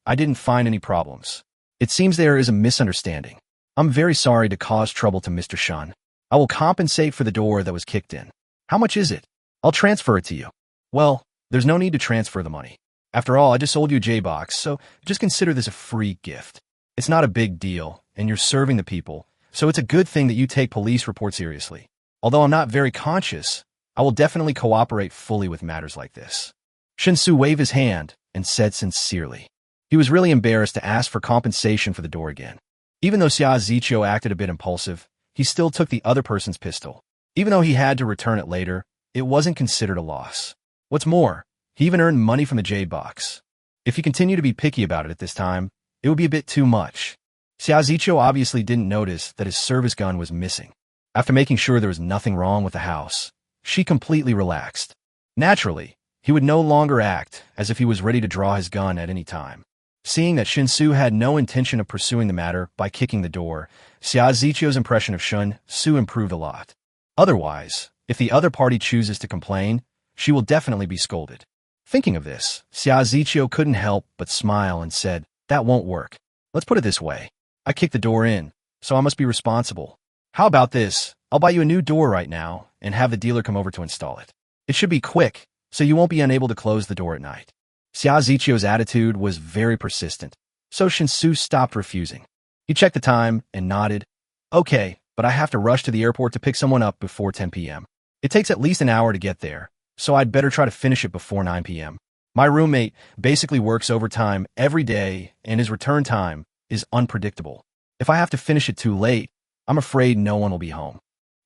"I didn't find any problems. It seems there is a misunderstanding. I'm very sorry to cause trouble to Mr. Shen. I will compensate for the door that was kicked in. How much is it? I'll transfer it to you." "Well, there's no need to transfer the money. After all, I just sold you a J-box, so just consider this a free gift. It's not a big deal, and you're serving the people, so it's a good thing that you take police reports seriously. Although I'm not very conscious, I will definitely cooperate fully with matters like this." Shen Xu waved his hand and said sincerely. He was really embarrassed to ask for compensation for the door again. Even though Xia Ziqiu acted a bit impulsive, he still took the other person's pistol. Even though he had to return it later, it wasn't considered a loss. What's more, he even earned money from the J-box. If he continued to be picky about it at this time, it would be a bit too much. Xia Ziqiu obviously didn't notice that his service gun was missing. After making sure there was nothing wrong with the house, she completely relaxed. Naturally, he would no longer act as if he was ready to draw his gun at any time. Seeing that Shen Xu had no intention of pursuing the matter by kicking the door, Xia Ziqiu's impression of Shen Xu improved a lot. Otherwise, if the other party chooses to complain, she will definitely be scolded. Thinking of this, Xia Ziqiu couldn't help but smile and said, "That won't work. Let's put it this way. I kicked the door in, so I must be responsible. How about this? I'll buy you a new door right now and have the dealer come over to install it. It should be quick, so you won't be unable to close the door at night." Xia Ziqiu's attitude was very persistent, so Shen Xu stopped refusing. He checked the time and nodded. "Okay, but I have to rush to the airport to pick someone up before 10 p.m. It takes at least an hour to get there, so I'd better try to finish it before 9 p.m. My roommate basically works overtime every day, and his return time is unpredictable. If I have to finish it too late, I'm afraid no one will be home."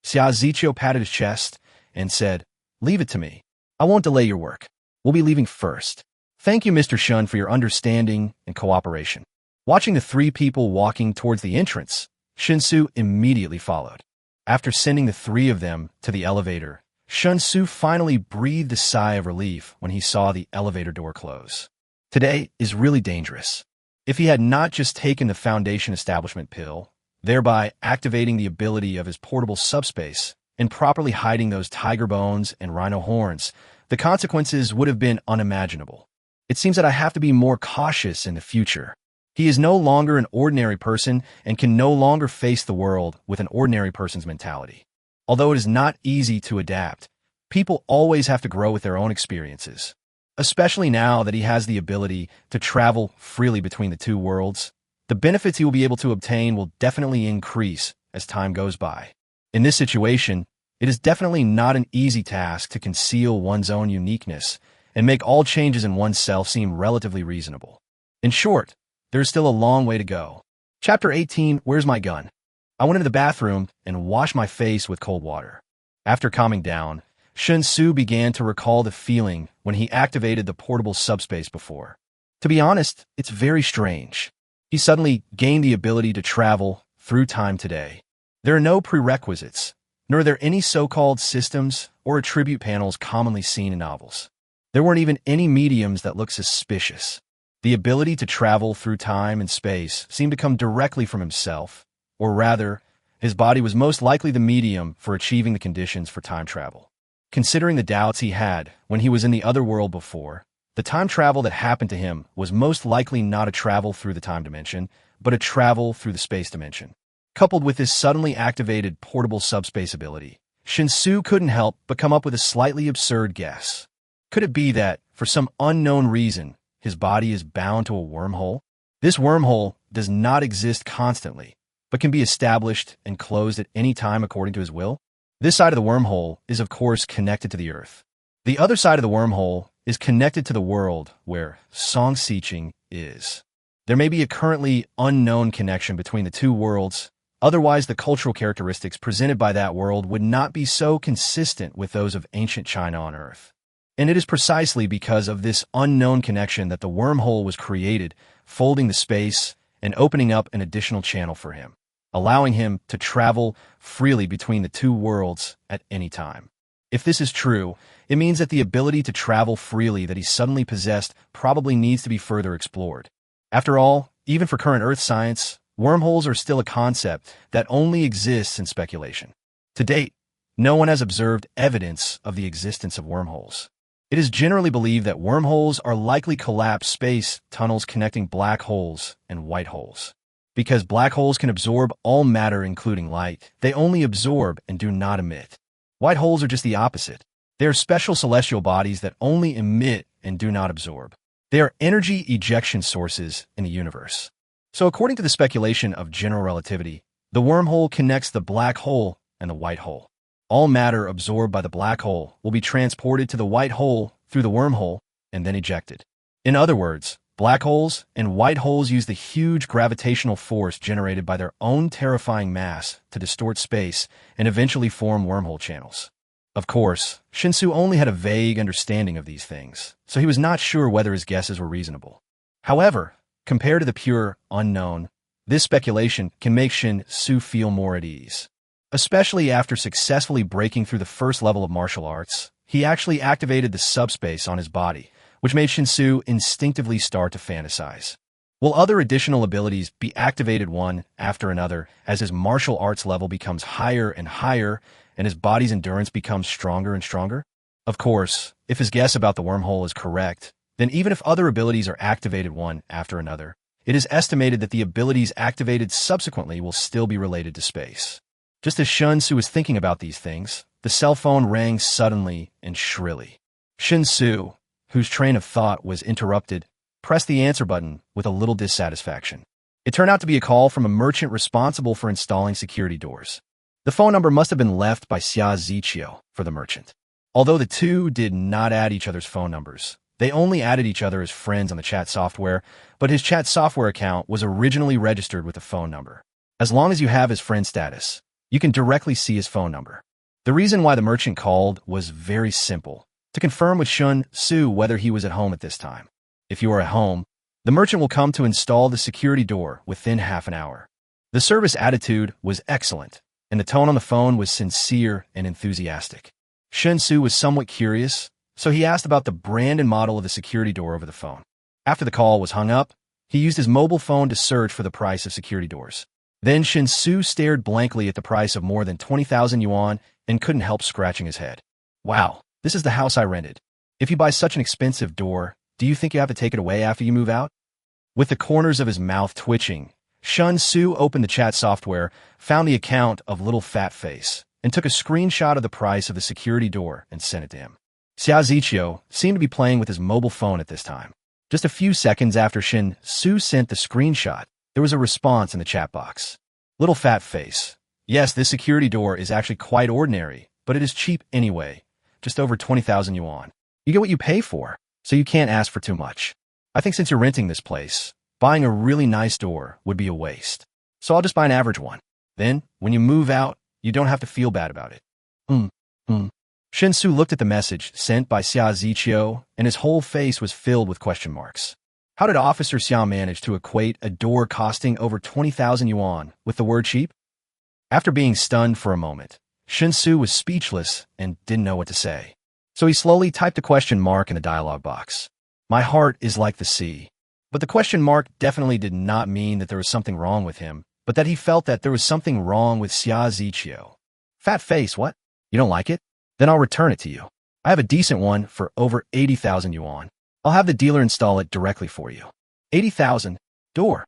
Xia Ziqiu patted his chest and said, "Leave it to me. I won't delay your work. We'll be leaving first. Thank you, Mr. Shen, for your understanding and cooperation." Watching the three people walking towards the entrance, Shen Xu immediately followed. After sending the three of them to the elevator, Shen Xu finally breathed a sigh of relief when he saw the elevator door close. Today is really dangerous. If he had not just taken the Foundation Establishment pill, thereby activating the ability of his portable subspace and properly hiding those tiger bones and rhino horns, the consequences would have been unimaginable. It seems that I have to be more cautious in the future. He is no longer an ordinary person and can no longer face the world with an ordinary person's mentality. Although it is not easy to adapt, people always have to grow with their own experiences. Especially now that he has the ability to travel freely between the two worlds, the benefits he will be able to obtain will definitely increase as time goes by. In this situation, it is definitely not an easy task to conceal one's own uniqueness and make all changes in oneself seem relatively reasonable. In short, there is still a long way to go. Chapter 18, Where's My Gun? I went into the bathroom and washed my face with cold water. After calming down, Shen Xu began to recall the feeling when he activated the portable subspace before. To be honest, it's very strange. He suddenly gained the ability to travel through time today. There are no prerequisites, nor are there any so-called systems or attribute panels commonly seen in novels. There weren't even any mediums that looked suspicious. The ability to travel through time and space seemed to come directly from himself, or rather, his body was most likely the medium for achieving the conditions for time travel. Considering the doubts he had when he was in the other world before, the time travel that happened to him was most likely not a travel through the time dimension, but a travel through the space dimension. Coupled with his suddenly activated portable subspace ability, Shen Xu couldn't help but come up with a slightly absurd guess. Could it be that, for some unknown reason, his body is bound to a wormhole? This wormhole does not exist constantly, but can be established and closed at any time according to his will? This side of the wormhole is, of course, connected to the Earth. The other side of the wormhole is connected to the world where Song Xiqing is. There may be a currently unknown connection between the two worlds, otherwise the cultural characteristics presented by that world would not be so consistent with those of ancient China on Earth. And it is precisely because of this unknown connection that the wormhole was created, folding the space and opening up an additional channel for him, allowing him to travel freely between the two worlds at any time. If this is true, it means that the ability to travel freely that he suddenly possessed probably needs to be further explored. After all, even for current Earth science, wormholes are still a concept that only exists in speculation. To date, no one has observed evidence of the existence of wormholes. It is generally believed that wormholes are likely collapsed space tunnels connecting black holes and white holes. Because black holes can absorb all matter including light, they only absorb and do not emit. White holes are just the opposite. They are special celestial bodies that only emit and do not absorb. They are energy ejection sources in the universe. So according to the speculation of general relativity, the wormhole connects the black hole and the white hole. All matter absorbed by the black hole will be transported to the white hole through the wormhole and then ejected. In other words, black holes and white holes use the huge gravitational force generated by their own terrifying mass to distort space and eventually form wormhole channels. Of course, Shen Xu only had a vague understanding of these things, so he was not sure whether his guesses were reasonable. However, compared to the pure unknown, this speculation can make Shen Xu feel more at ease. Especially after successfully breaking through the first level of martial arts, he actually activated the subspace on his body, which made Shen Xu instinctively start to fantasize. Will other additional abilities be activated one after another as his martial arts level becomes higher and higher and his body's endurance becomes stronger and stronger? Of course, if his guess about the wormhole is correct, then even if other abilities are activated one after another, it is estimated that the abilities activated subsequently will still be related to space. Just as Shen Xu was thinking about these things, the cell phone rang suddenly and shrilly. Shen Xu, whose train of thought was interrupted, pressed the answer button with a little dissatisfaction. It turned out to be a call from a merchant responsible for installing security doors. The phone number must have been left by Xia Ziqiu for the merchant. Although the two did not add each other's phone numbers, they only added each other as friends on the chat software, but his chat software account was originally registered with a phone number. As long as you have his friend status, you can directly see his phone number. The reason why the merchant called was very simple, to confirm with Shen Xu whether he was at home at this time. If you are at home, the merchant will come to install the security door within half an hour. The service attitude was excellent, and the tone on the phone was sincere and enthusiastic. Shen Xu was somewhat curious, so he asked about the brand and model of the security door over the phone. After the call was hung up, he used his mobile phone to search for the price of security doors. Then Shen Xu stared blankly at the price of more than 20,000 yuan and couldn't help scratching his head. Wow, this is the house I rented. If you buy such an expensive door, do you think you have to take it away after you move out? With the corners of his mouth twitching, Shen Xu opened the chat software, found the account of Little Fat Face, and took a screenshot of the price of the security door and sent it to him. Xia Ziqiu seemed to be playing with his mobile phone at this time. Just a few seconds after Shen Xu sent the screenshot, there was a response in the chat box. Little Fat Face. Yes, this security door is actually quite ordinary, but it is cheap anyway. Just over 20,000 yuan. You get what you pay for, so you can't ask for too much. I think since you're renting this place, buying a really nice door would be a waste. So I'll just buy an average one. Then, when you move out, you don't have to feel bad about it. Shen Xu looked at the message sent by Xia Ziqiu, and his whole face was filled with question marks. How did Officer Xia manage to equate a door costing over 20,000 yuan with the word cheap? After being stunned for a moment, Shen Xu was speechless and didn't know what to say. So he slowly typed a question mark in the dialog box. My heart is like the sea. But the question mark definitely did not mean that there was something wrong with him, but that he felt that there was something wrong with Xia Ziqiu. Fat face, what? You don't like it? Then I'll return it to you. I have a decent one for over 80,000 yuan. I'll have the dealer install it directly for you. 80,000? Door.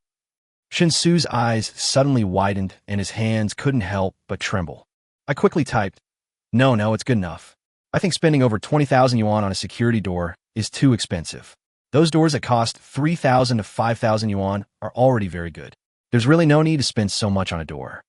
Shen Xu's eyes suddenly widened and his hands couldn't help but tremble. I quickly typed, No, it's good enough. I think spending over 20,000 yuan on a security door is too expensive. Those doors that cost 3,000 to 5,000 yuan are already very good. There's really no need to spend so much on a door.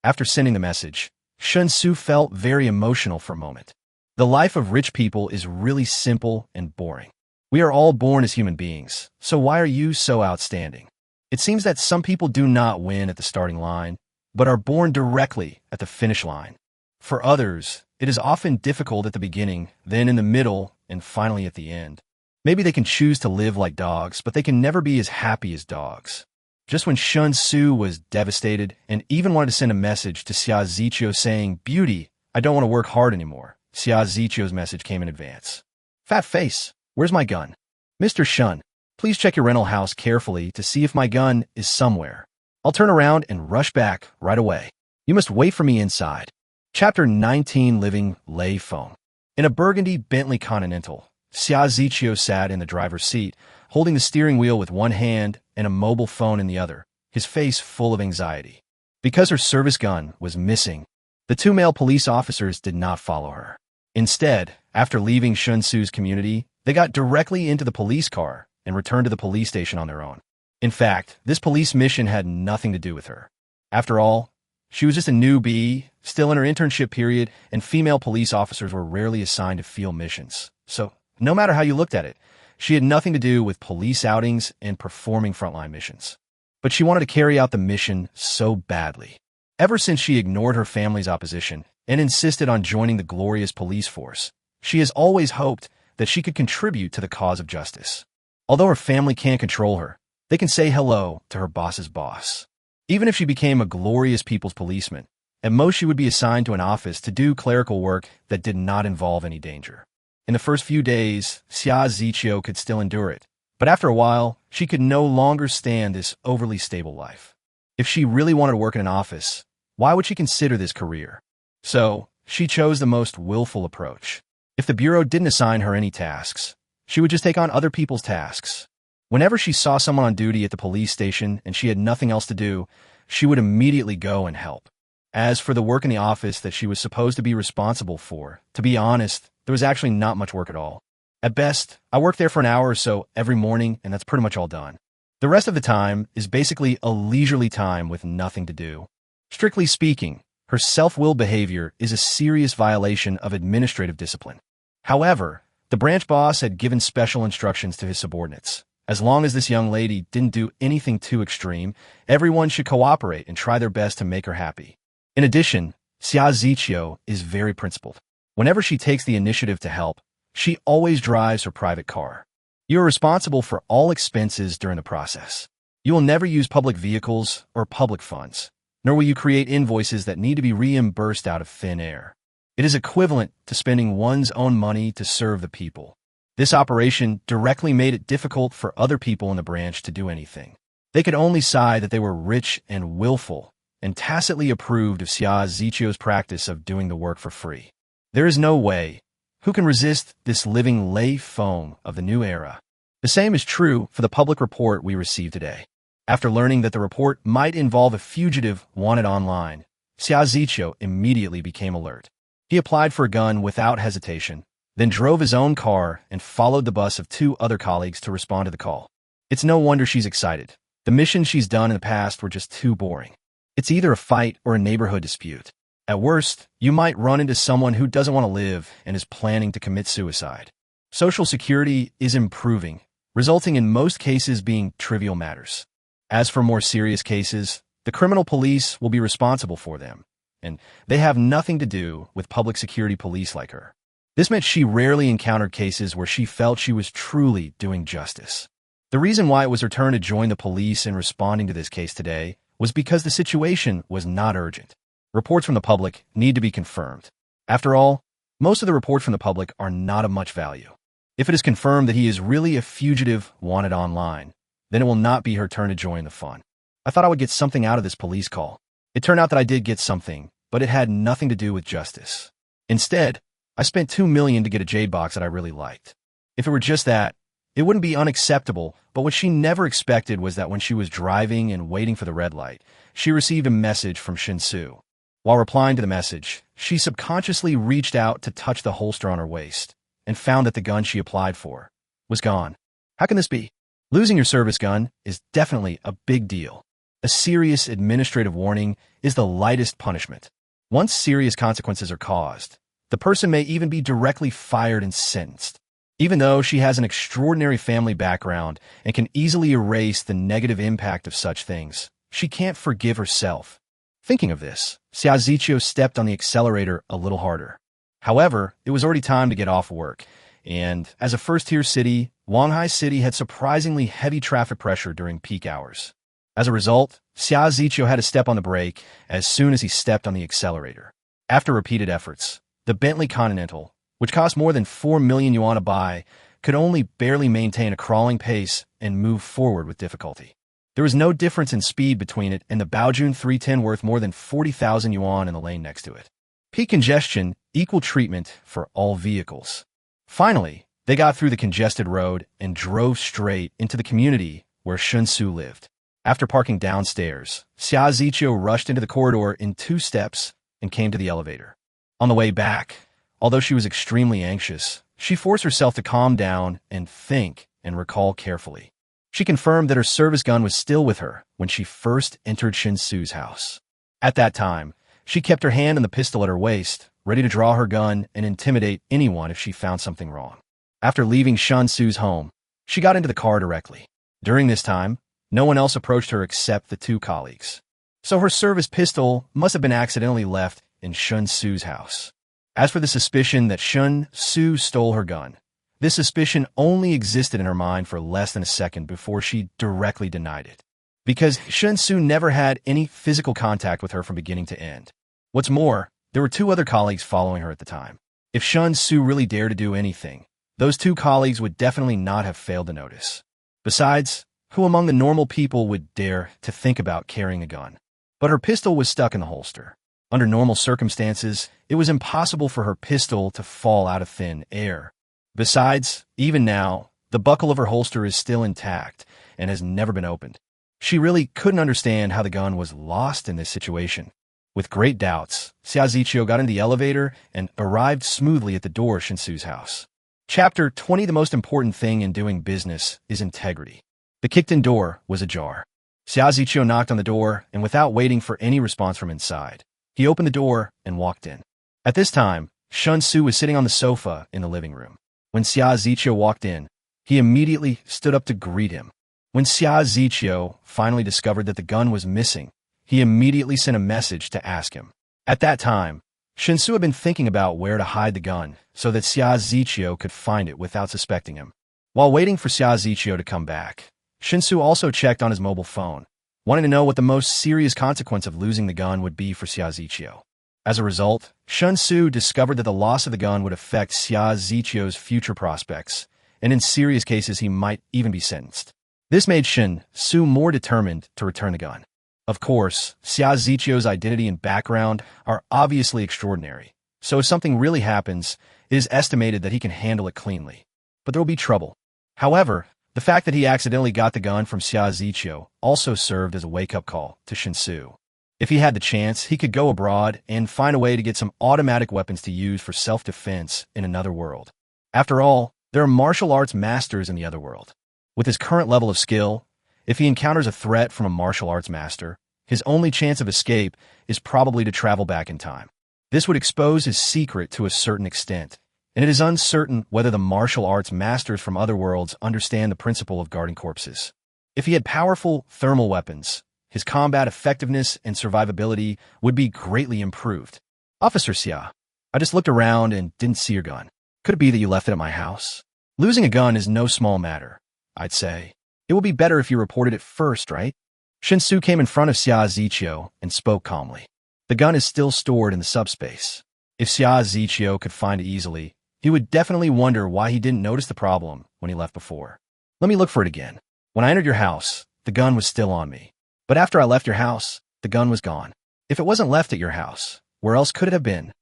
After sending the message, Shen Xu felt very emotional for a moment. The life of rich people is really simple and boring. We are all born as human beings, so why are you so outstanding? It seems that some people do not win at the starting line, but are born directly at the finish line. For others, it is often difficult at the beginning, then in the middle, and finally at the end. Maybe they can choose to live like dogs, but they can never be as happy as dogs. Just when Shen Xu was devastated and even wanted to send a message to Xia Ziqiu saying, Beauty, I don't want to work hard anymore, Xia Zichio's message came in advance. Fat face, where's my gun? Mr. Shun, please check your rental house carefully to see if my gun is somewhere. I'll turn around and rush back right away. You must wait for me inside. Chapter 19, Living Lay Phone. In a burgundy Bentley Continental, Xia Zichio sat in the driver's seat, holding the steering wheel with one hand and a mobile phone in the other, his face full of anxiety. Because her service gun was missing, the two male police officers did not follow her. Instead, after leaving Shen Xu's community, they got directly into the police car and returned to the police station on their own. In fact, this police mission had nothing to do with her. After all, she was just a newbie, still in her internship period, and female police officers were rarely assigned to field missions. So, no matter how you looked at it, she had nothing to do with police outings and performing frontline missions. But she wanted to carry out the mission so badly. Ever since she ignored her family's opposition and insisted on joining the glorious police force, she has always hoped that she could contribute to the cause of justice. Although her family can't control her, they can say hello to her boss's boss. Even if she became a glorious people's policeman, at most she would be assigned to an office to do clerical work that did not involve any danger. In the first few days, Xia Zichio could still endure it, but after a while, she could no longer stand this overly stable life. If she really wanted to work in an office, why would she consider this career? So, she chose the most willful approach. If the Bureau didn't assign her any tasks, she would just take on other people's tasks. Whenever she saw someone on duty at the police station and she had nothing else to do, she would immediately go and help. As for the work in the office that she was supposed to be responsible for, to be honest, there was actually not much work at all. At best, I work there for an hour or so every morning, and that's pretty much all done. The rest of the time is basically a leisurely time with nothing to do. Strictly speaking, her self-willed behavior is a serious violation of administrative discipline. However, the branch boss had given special instructions to his subordinates. As long as this young lady didn't do anything too extreme, everyone should cooperate and try their best to make her happy. In addition, Xia Zichio is very principled. Whenever she takes the initiative to help, she always drives her private car. You are responsible for all expenses during the process. You will never use public vehicles or public funds, nor will you create invoices that need to be reimbursed out of thin air. It is equivalent to spending one's own money to serve the people. This operation directly made it difficult for other people in the branch to do anything. They could only sigh that they were rich and willful, and tacitly approved of Xia Zichio's practice of doing the work for free. There is no way. Who can resist this living lay phone of the new era? The same is true for the public report we received today. After learning that the report might involve a fugitive wanted online, Xia Zichio immediately became alert. He applied for a gun without hesitation, then drove his own car and followed the bus of two other colleagues to respond to the call. It's no wonder she's excited. The missions she's done in the past were just too boring. It's either a fight or a neighborhood dispute. At worst, you might run into someone who doesn't want to live and is planning to commit suicide. Social security is improving, resulting in most cases being trivial matters. As for more serious cases, the criminal police will be responsible for them, and they have nothing to do with public security police like her. This meant she rarely encountered cases where she felt she was truly doing justice. The reason why it was her turn to join the police in responding to this case today was because the situation was not urgent. Reports from the public need to be confirmed. After all, most of the reports from the public are not of much value. If it is confirmed that he is really a fugitive wanted online, then it will not be her turn to join the fun. I thought I would get something out of this police call. It turned out that I did get something, but it had nothing to do with justice. Instead, I spent $2 million to get a jade box that I really liked. If it were just that, it wouldn't be unacceptable, but what she never expected was that when she was driving and waiting for the red light, she received a message from Shen Xu. While replying to the message, she subconsciously reached out to touch the holster on her waist and found that the gun she applied for was gone. How can this be? Losing your service gun is definitely a big deal. A serious administrative warning is the lightest punishment. Once serious consequences are caused, the person may even be directly fired and sentenced. Even though she has an extraordinary family background and can easily erase the negative impact of such things, she can't forgive herself. Thinking of this, Xia Zichio stepped on the accelerator a little harder. However, it was already time to get off work, and as a first-tier city, Wanghai City had surprisingly heavy traffic pressure during peak hours. As a result, Xia Zichio had to step on the brake as soon as he stepped on the accelerator. After repeated efforts, The Bentley Continental, which cost more than 4 million yuan to buy, could only barely maintain a crawling pace and move forward with difficulty. There was no difference in speed between it and the Baojun 310 worth more than 40,000 yuan in the lane next to it. Peak congestion, equal treatment for all vehicles. Finally, they got through the congested road and drove straight into the community where Shen Xu lived. After parking downstairs, Xia Ziqiu rushed into the corridor in 2 steps and came to the elevator. On the way back, although she was extremely anxious, she forced herself to calm down and think and recall carefully. She confirmed that her service gun was still with her when she first entered Shen Xu's house. At that time, she kept her hand on the pistol at her waist, ready to draw her gun and intimidate anyone if she found something wrong. After leaving Shen Xu's home, she got into the car directly. During this time, no one else approached her except the 2 colleagues. So her service pistol must have been accidentally left in Shen Xu's house. As for the suspicion that Shen Xu stole her gun, this suspicion only existed in her mind for less than a second before she directly denied it. Because Shen Xu never had any physical contact with her from beginning to end. What's more, there were 2 other colleagues following her at the time. If Shen Xu really dared to do anything, those 2 colleagues would definitely not have failed to notice. Besides, who among the normal people would dare to think about carrying a gun? But her pistol was stuck in the holster. Under normal circumstances, it was impossible for her pistol to fall out of thin air. Besides, even now, the buckle of her holster is still intact and has never been opened. She really couldn't understand how the gun was lost in this situation. With great doubts, Xia Ziqiu got into the elevator and arrived smoothly at the door of Shen Xu's house. Chapter 20. The most important thing in doing business is integrity. The kicked-in door was ajar. Xia Ziqiu knocked on the door, and without waiting for any response from inside, he opened the door and walked in. At this time, Shen Xu was sitting on the sofa in the living room. When Xia Ziqiu walked in, he immediately stood up to greet him. When Xia Ziqiu finally discovered that the gun was missing, he immediately sent a message to ask him. At that time, Shen Xu had been thinking about where to hide the gun so that Xia Ziqiu could find it without suspecting him. While waiting for Xia Ziqiu to come back, Shen Xu also checked on his mobile phone, wanting to know what the most serious consequence of losing the gun would be for Xia Ziqiu. As a result, Shen Xu discovered that the loss of the gun would affect Xia Ziqiu's future prospects, and in serious cases he might even be sentenced. This made Shen Xu more determined to return the gun. Of course, Xia Ziqiu's identity and background are obviously extraordinary, so if something really happens, it is estimated that he can handle it cleanly. But there will be trouble. However, the fact that he accidentally got the gun from Xia Ziqiu also served as a wake-up call to Shen Xu. If he had the chance, he could go abroad and find a way to get some automatic weapons to use for self-defense in another world. After all, there are martial arts masters in the other world. With his current level of skill, if he encounters a threat from a martial arts master, his only chance of escape is probably to travel back in time. This would expose his secret to a certain extent, and it is uncertain whether the martial arts masters from other worlds understand the principle of guarding corpses. If he had powerful thermal weapons, his combat effectiveness and survivability would be greatly improved. Officer Xia, I just looked around and didn't see your gun. Could it be that you left it at my house? Losing a gun is no small matter, I'd say. It would be better if you reported it first, right? Shen Xu came in front of Xia Ziqiu and spoke calmly. The gun is still stored in the subspace. If Xia Ziqiu could find it easily, he would definitely wonder why he didn't notice the problem when he left before. Let me look for it again. When I entered your house, the gun was still on me. But after I left your house, the gun was gone. If it wasn't left at your house, where else could it have been?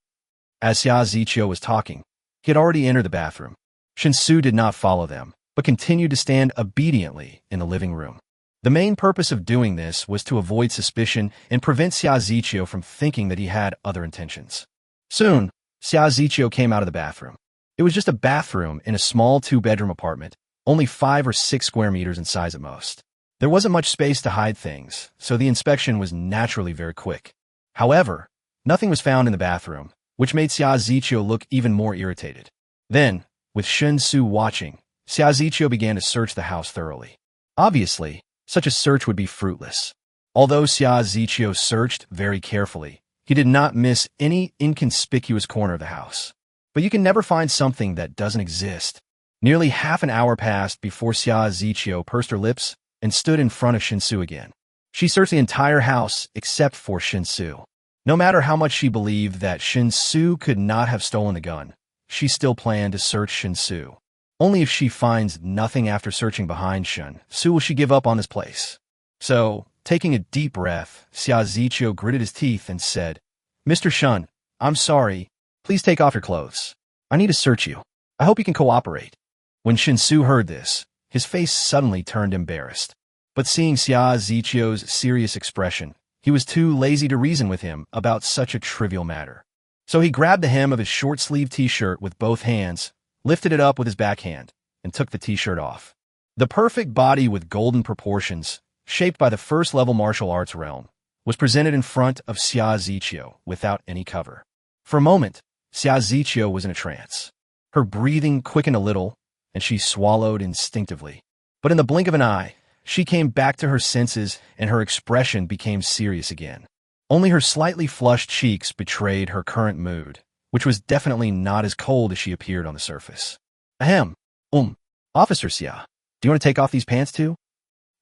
As Xia Ziqiu was talking, he had already entered the bathroom. Shen Xu did not follow them, but continued to stand obediently in the living room. The main purpose of doing this was to avoid suspicion and prevent Xia Ziqiu from thinking that he had other intentions. Soon, Xia Ziqiu came out of the bathroom. It was just a bathroom in a small 2-bedroom apartment, only 5 or 6 square meters in size at most. There wasn't much space to hide things, so the inspection was naturally very quick. However, nothing was found in the bathroom, which made Xia Ziqiu look even more irritated. Then, with Shen Xu watching, Xia Ziqiu began to search the house thoroughly. Obviously, such a search would be fruitless. Although Xia Ziqiu searched very carefully, he did not miss any inconspicuous corner of the house. But you can never find something that doesn't exist. Nearly half an hour passed before Xia Ziqiu pursed her lips and stood in front of Shen Xu again. She searched the entire house except for Shen Xu. No matter how much she believed that Shen Xu could not have stolen the gun, she still planned to search Shen Xu. Only if she finds nothing after searching behind Shen Xu will she give up on this place. So, taking a deep breath, Xia Ziqiu gritted his teeth and said, "Mr. Shun, I'm sorry. Please take off your clothes. I need to search you. I hope you can cooperate." When Shen Xu heard this, his face suddenly turned embarrassed. But seeing Xia Ziqiu's serious expression, he was too lazy to reason with him about such a trivial matter. So he grabbed the hem of his short-sleeved t-shirt with both hands, lifted it up with his backhand, and took the t-shirt off. The perfect body with golden proportions, shaped by the first-level martial arts realm, was presented in front of Xia Ziqiu without any cover. For a moment, Xia Ziqiu was in a trance. Her breathing quickened a little, and she swallowed instinctively. But in the blink of an eye, she came back to her senses and her expression became serious again. Only her slightly flushed cheeks betrayed her current mood, which was definitely not as cold as she appeared on the surface. Ahem. Officer Xia, do you want to take off these pants too?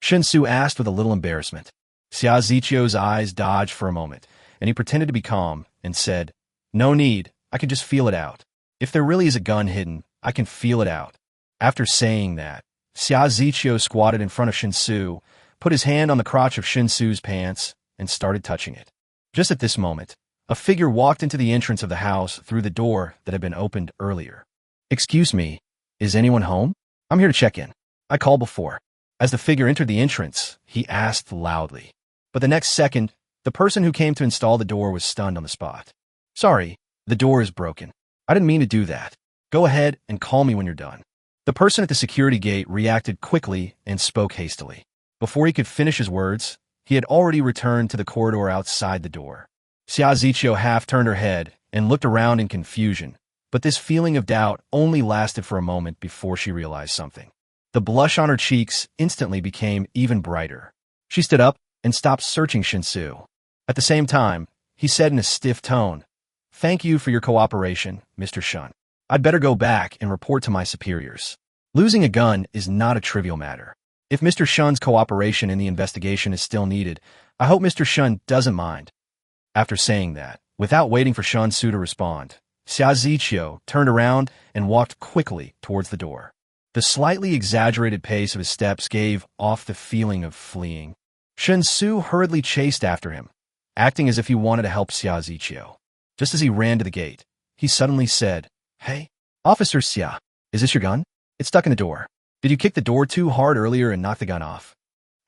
Shen Xu asked with a little embarrassment. Xia Ziqiu's eyes dodged for a moment, and he pretended to be calm and said, "No need, I can just feel it out. If there really is a gun hidden, I can feel it out." After saying that, Xia Ziqiu squatted in front of Shen Xu, put his hand on the crotch of Shen Xu's pants, and started touching it. Just at this moment, a figure walked into the entrance of the house through the door that had been opened earlier. "Excuse me, is anyone home? I'm here to check in. I called before." As the figure entered the entrance, he asked loudly. But the next second, the person who came to install the door was stunned on the spot. "Sorry, the door is broken. I didn't mean to do that. Go ahead and call me when you're done." The person at the security gate reacted quickly and spoke hastily. Before he could finish his words, he had already returned to the corridor outside the door. Xia Ziqiu half turned her head and looked around in confusion, but this feeling of doubt only lasted for a moment before she realized something. The blush on her cheeks instantly became even brighter. She stood up and stopped searching Shen Xu. At the same time, he said in a stiff tone, "Thank you for your cooperation, Mr. Shun. I'd better go back and report to my superiors. Losing a gun is not a trivial matter. If Mr. Shun's cooperation in the investigation is still needed, I hope Mr. Shun doesn't mind." After saying that, without waiting for Shen Xu to respond, Xia Ziqiu turned around and walked quickly towards the door. The slightly exaggerated pace of his steps gave off the feeling of fleeing. Shen Xu hurriedly chased after him, acting as if he wanted to help Xia Ziqiu. Just as he ran to the gate, he suddenly said, "Hey, Officer Xia, is this your gun? It's stuck in the door. Did you kick the door too hard earlier and knock the gun off?"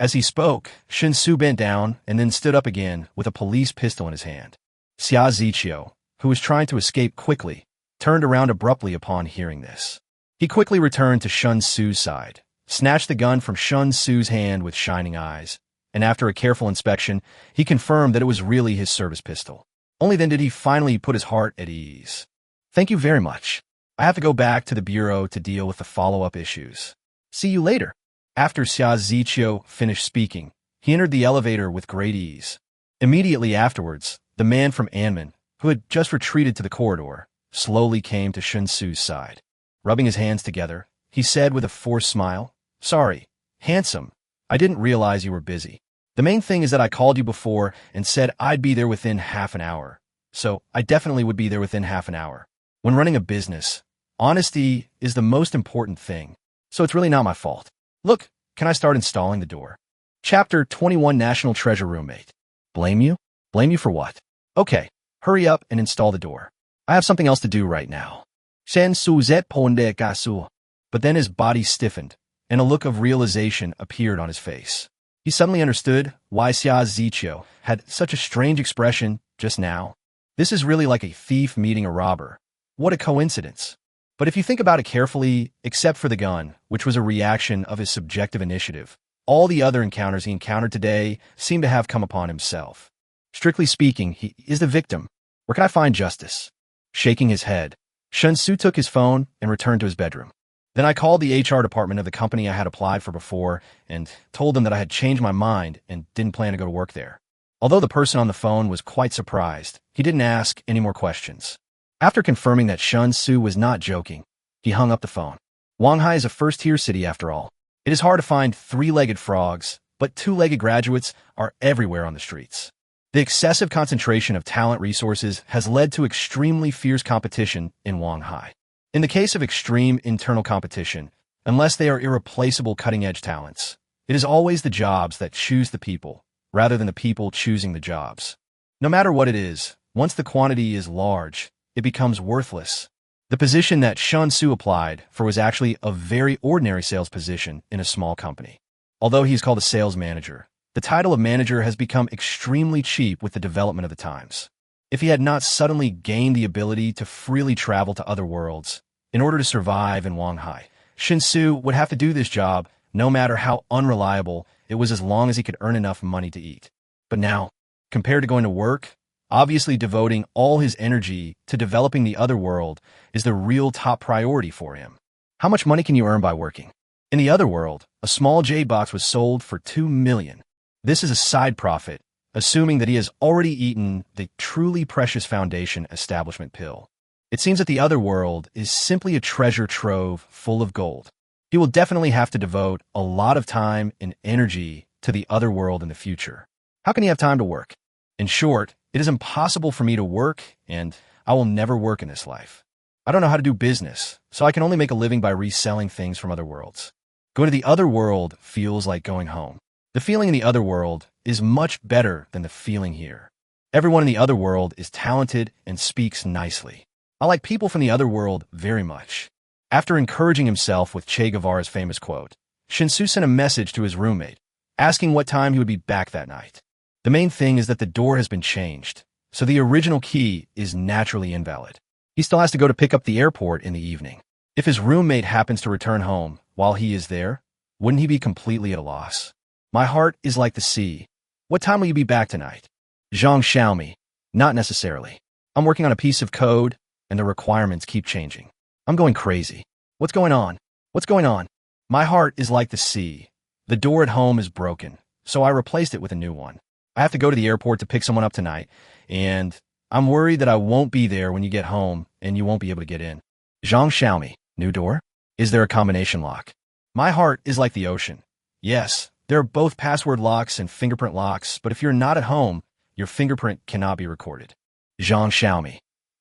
As he spoke, Shen Xu bent down and then stood up again with a police pistol in his hand. Xia Ziqiu, who was trying to escape quickly, turned around abruptly upon hearing this. He quickly returned to Shen Xu's side, snatched the gun from Shen Xu's hand with shining eyes, and after a careful inspection, he confirmed that it was really his service pistol. Only then did he finally put his heart at ease. "Thank you very much. I have to go back to the bureau to deal with the follow-up issues. See you later." After Xia Ziqiu finished speaking, he entered the elevator with great ease. Immediately afterwards, the man from Anman, who had just retreated to the corridor, slowly came to Shen Xu's side. Rubbing his hands together, he said with a forced smile, "Sorry, handsome, I didn't realize you were busy. The main thing is that I called you before and said I'd be there within half an hour. So I definitely would be there within half an hour. When running a business, honesty is the most important thing, so it's really not my fault. Look, can I start installing the door?" Chapter 21 National Treasure Roommate. Blame you? Blame you for what? Okay, hurry up and install the door. I have something else to do right now. Shen Xu zet ponde gasu. But then his body stiffened, and a look of realization appeared on his face. He suddenly understood why Xia Ziqiu had such a strange expression just now. This is really like a thief meeting a robber. What a coincidence. But if you think about it carefully, except for the gun, which was a reaction of his subjective initiative, all the other encounters he encountered today seem to have come upon himself. Strictly speaking, he is the victim. Where can I find justice? Shaking his head, Shen Xu took his phone and returned to his bedroom. Then I called the HR department of the company I had applied for before and told them that I had changed my mind and didn't plan to go to work there. Although the person on the phone was quite surprised, he didn't ask any more questions. After confirming that Shen Xu was not joking, he hung up the phone. Wanghai is a first-tier city after all. It is hard to find three-legged frogs, but two-legged graduates are everywhere on the streets. The excessive concentration of talent resources has led to extremely fierce competition in Shanghai. In the case of extreme internal competition, unless they are irreplaceable cutting-edge talents, it is always the jobs that choose the people, rather than the people choosing the jobs. No matter what it is, once the quantity is large, it becomes worthless. The position that Shen Xu applied for was actually a very ordinary sales position in a small company. Although he's called a sales manager, the title of manager has become extremely cheap with the development of the times. If he had not suddenly gained the ability to freely travel to other worlds, in order to survive in Shanghai, Shen Xu would have to do this job no matter how unreliable it was, as long as he could earn enough money to eat. But now, compared to going to work, obviously devoting all his energy to developing the other world is the real top priority for him. How much money can you earn by working? In the other world, a small jade box was sold for 2 million. This is a side profit, assuming that he has already eaten the truly precious foundation establishment pill. It seems that the other world is simply a treasure trove full of gold. He will definitely have to devote a lot of time and energy to the other world in the future. How can he have time to work? In short, it is impossible for me to work, and I will never work in this life. I don't know how to do business, so I can only make a living by reselling things from other worlds. Going to the other world feels like going home. The feeling in the other world is much better than the feeling here. Everyone in the other world is talented and speaks nicely. I like people from the other world very much. After encouraging himself with Che Guevara's famous quote, Shen Xu sent a message to his roommate, asking what time he would be back that night. The main thing is that the door has been changed, so the original key is naturally invalid. He still has to go to pick up the airport in the evening. If his roommate happens to return home while he is there, wouldn't he be completely at a loss? My heart is like the sea. What time will you be back tonight? Zhang Xiaomi. Not necessarily. I'm working on a piece of code, and the requirements keep changing. I'm going crazy. What's going on? What's going on? My heart is like the sea. The door at home is broken, so I replaced it with a new one. I have to go to the airport to pick someone up tonight, and I'm worried that I won't be there when you get home and you won't be able to get in. Zhang Xiaomi. New door? Is there a combination lock? My heart is like the ocean. Yes, there are both password locks and fingerprint locks, but if you're not at home, your fingerprint cannot be recorded. Zhang Xiaomi.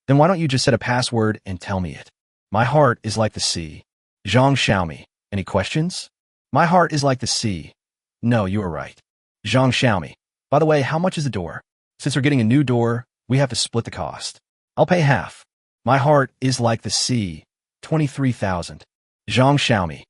Then why don't you just set a password and tell me it? My heart is like the sea. Zhang Xiaomi. Any questions? My heart is like the sea. No, you are right. Zhang Xiaomi. By the way, how much is the door? Since we're getting a new door, we have to split the cost. I'll pay half. My heart is like the sea. 23,000. Zhang Xiaomi.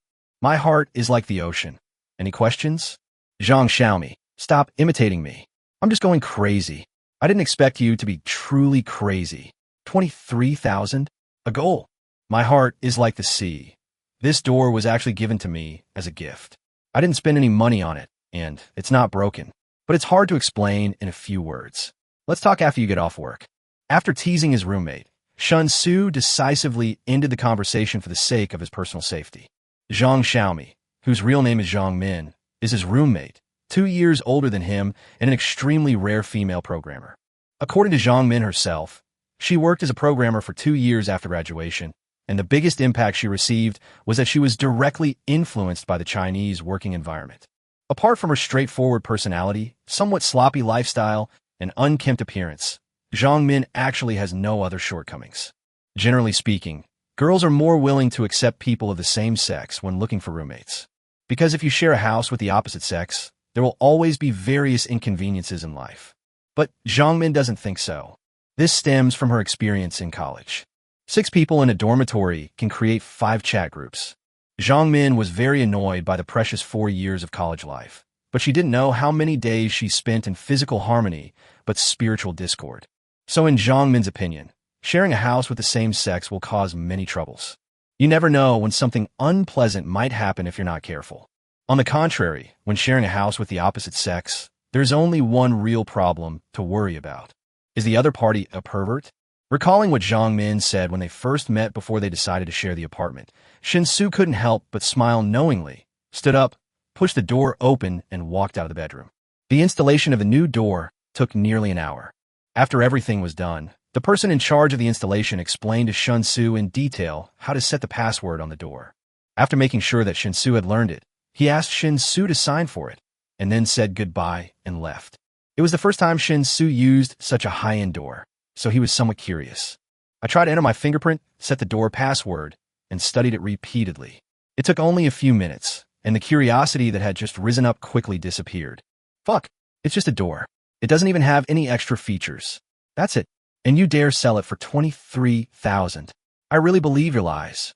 My heart is like the ocean. Any questions? Zhang Xiaomi. Stop imitating me. I'm just going crazy. I didn't expect you to be truly crazy. 23,000? A goal. My heart is like the sea. This door was actually given to me as a gift. I didn't spend any money on it, and it's not broken. But it's hard to explain in a few words. Let's talk after you get off work. After teasing his roommate, Shen Xu decisively ended the conversation for the sake of his personal safety. Zhang Xiaomi, whose real name is Zhang Min, is his roommate, 2 years older than him and an extremely rare female programmer. According to Zhang Min herself, she worked as a programmer for 2 years after graduation, and the biggest impact she received was that she was directly influenced by the Chinese working environment. Apart from her straightforward personality, somewhat sloppy lifestyle, and unkempt appearance, Zhang Min actually has no other shortcomings. Generally speaking, girls are more willing to accept people of the same sex when looking for roommates. Because if you share a house with the opposite sex, there will always be various inconveniences in life. But Zhang Min doesn't think so. This stems from her experience in college. 6 people in a dormitory can create 5 chat groups. Zhang Min was very annoyed by the precious 4 years of college life, but she didn't know how many days she spent in physical harmony but spiritual discord. So in Zhang Min's opinion, sharing a house with the same sex will cause many troubles. You never know when something unpleasant might happen if you're not careful. On the contrary, when sharing a house with the opposite sex, there's only one real problem to worry about. Is the other party a pervert? Recalling what Zhang Min said when they first met before they decided to share the apartment, Shen Xu couldn't help but smile knowingly, stood up, pushed the door open, and walked out of the bedroom. The installation of the new door took nearly an hour. After everything was done, the person in charge of the installation explained to Shen Xu in detail how to set the password on the door. After making sure that Shen Xu had learned it, he asked Shen Xu to sign for it, and then said goodbye and left. It was the first time Shen Xu used such a high-end door, so he was somewhat curious. I tried to enter my fingerprint, set the door password, and studied it repeatedly. It took only a few minutes, and the curiosity that had just risen up quickly disappeared. Fuck, it's just a door. It doesn't even have any extra features. That's it. And you dare sell it for 23,000. I really believe your lies.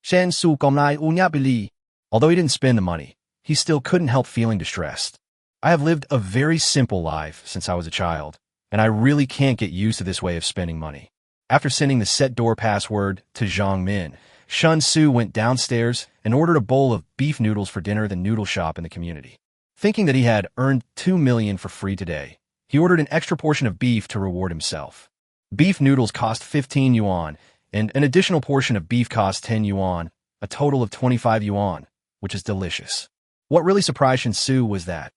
Shen Xu komnai unya bili. Although he didn't spend the money, he still couldn't help feeling distressed. I have lived a very simple life since I was a child, and I really can't get used to this way of spending money. After sending the set door password to Zhang Min, Shen Xu went downstairs and ordered a bowl of beef noodles for dinner at the noodle shop in the community. Thinking that he had earned 2 million for free today, he ordered an extra portion of beef to reward himself. Beef noodles cost 15 yuan, and an additional portion of beef cost 10 yuan, a total of 25 yuan, which is delicious. What really surprised Shen Xu was that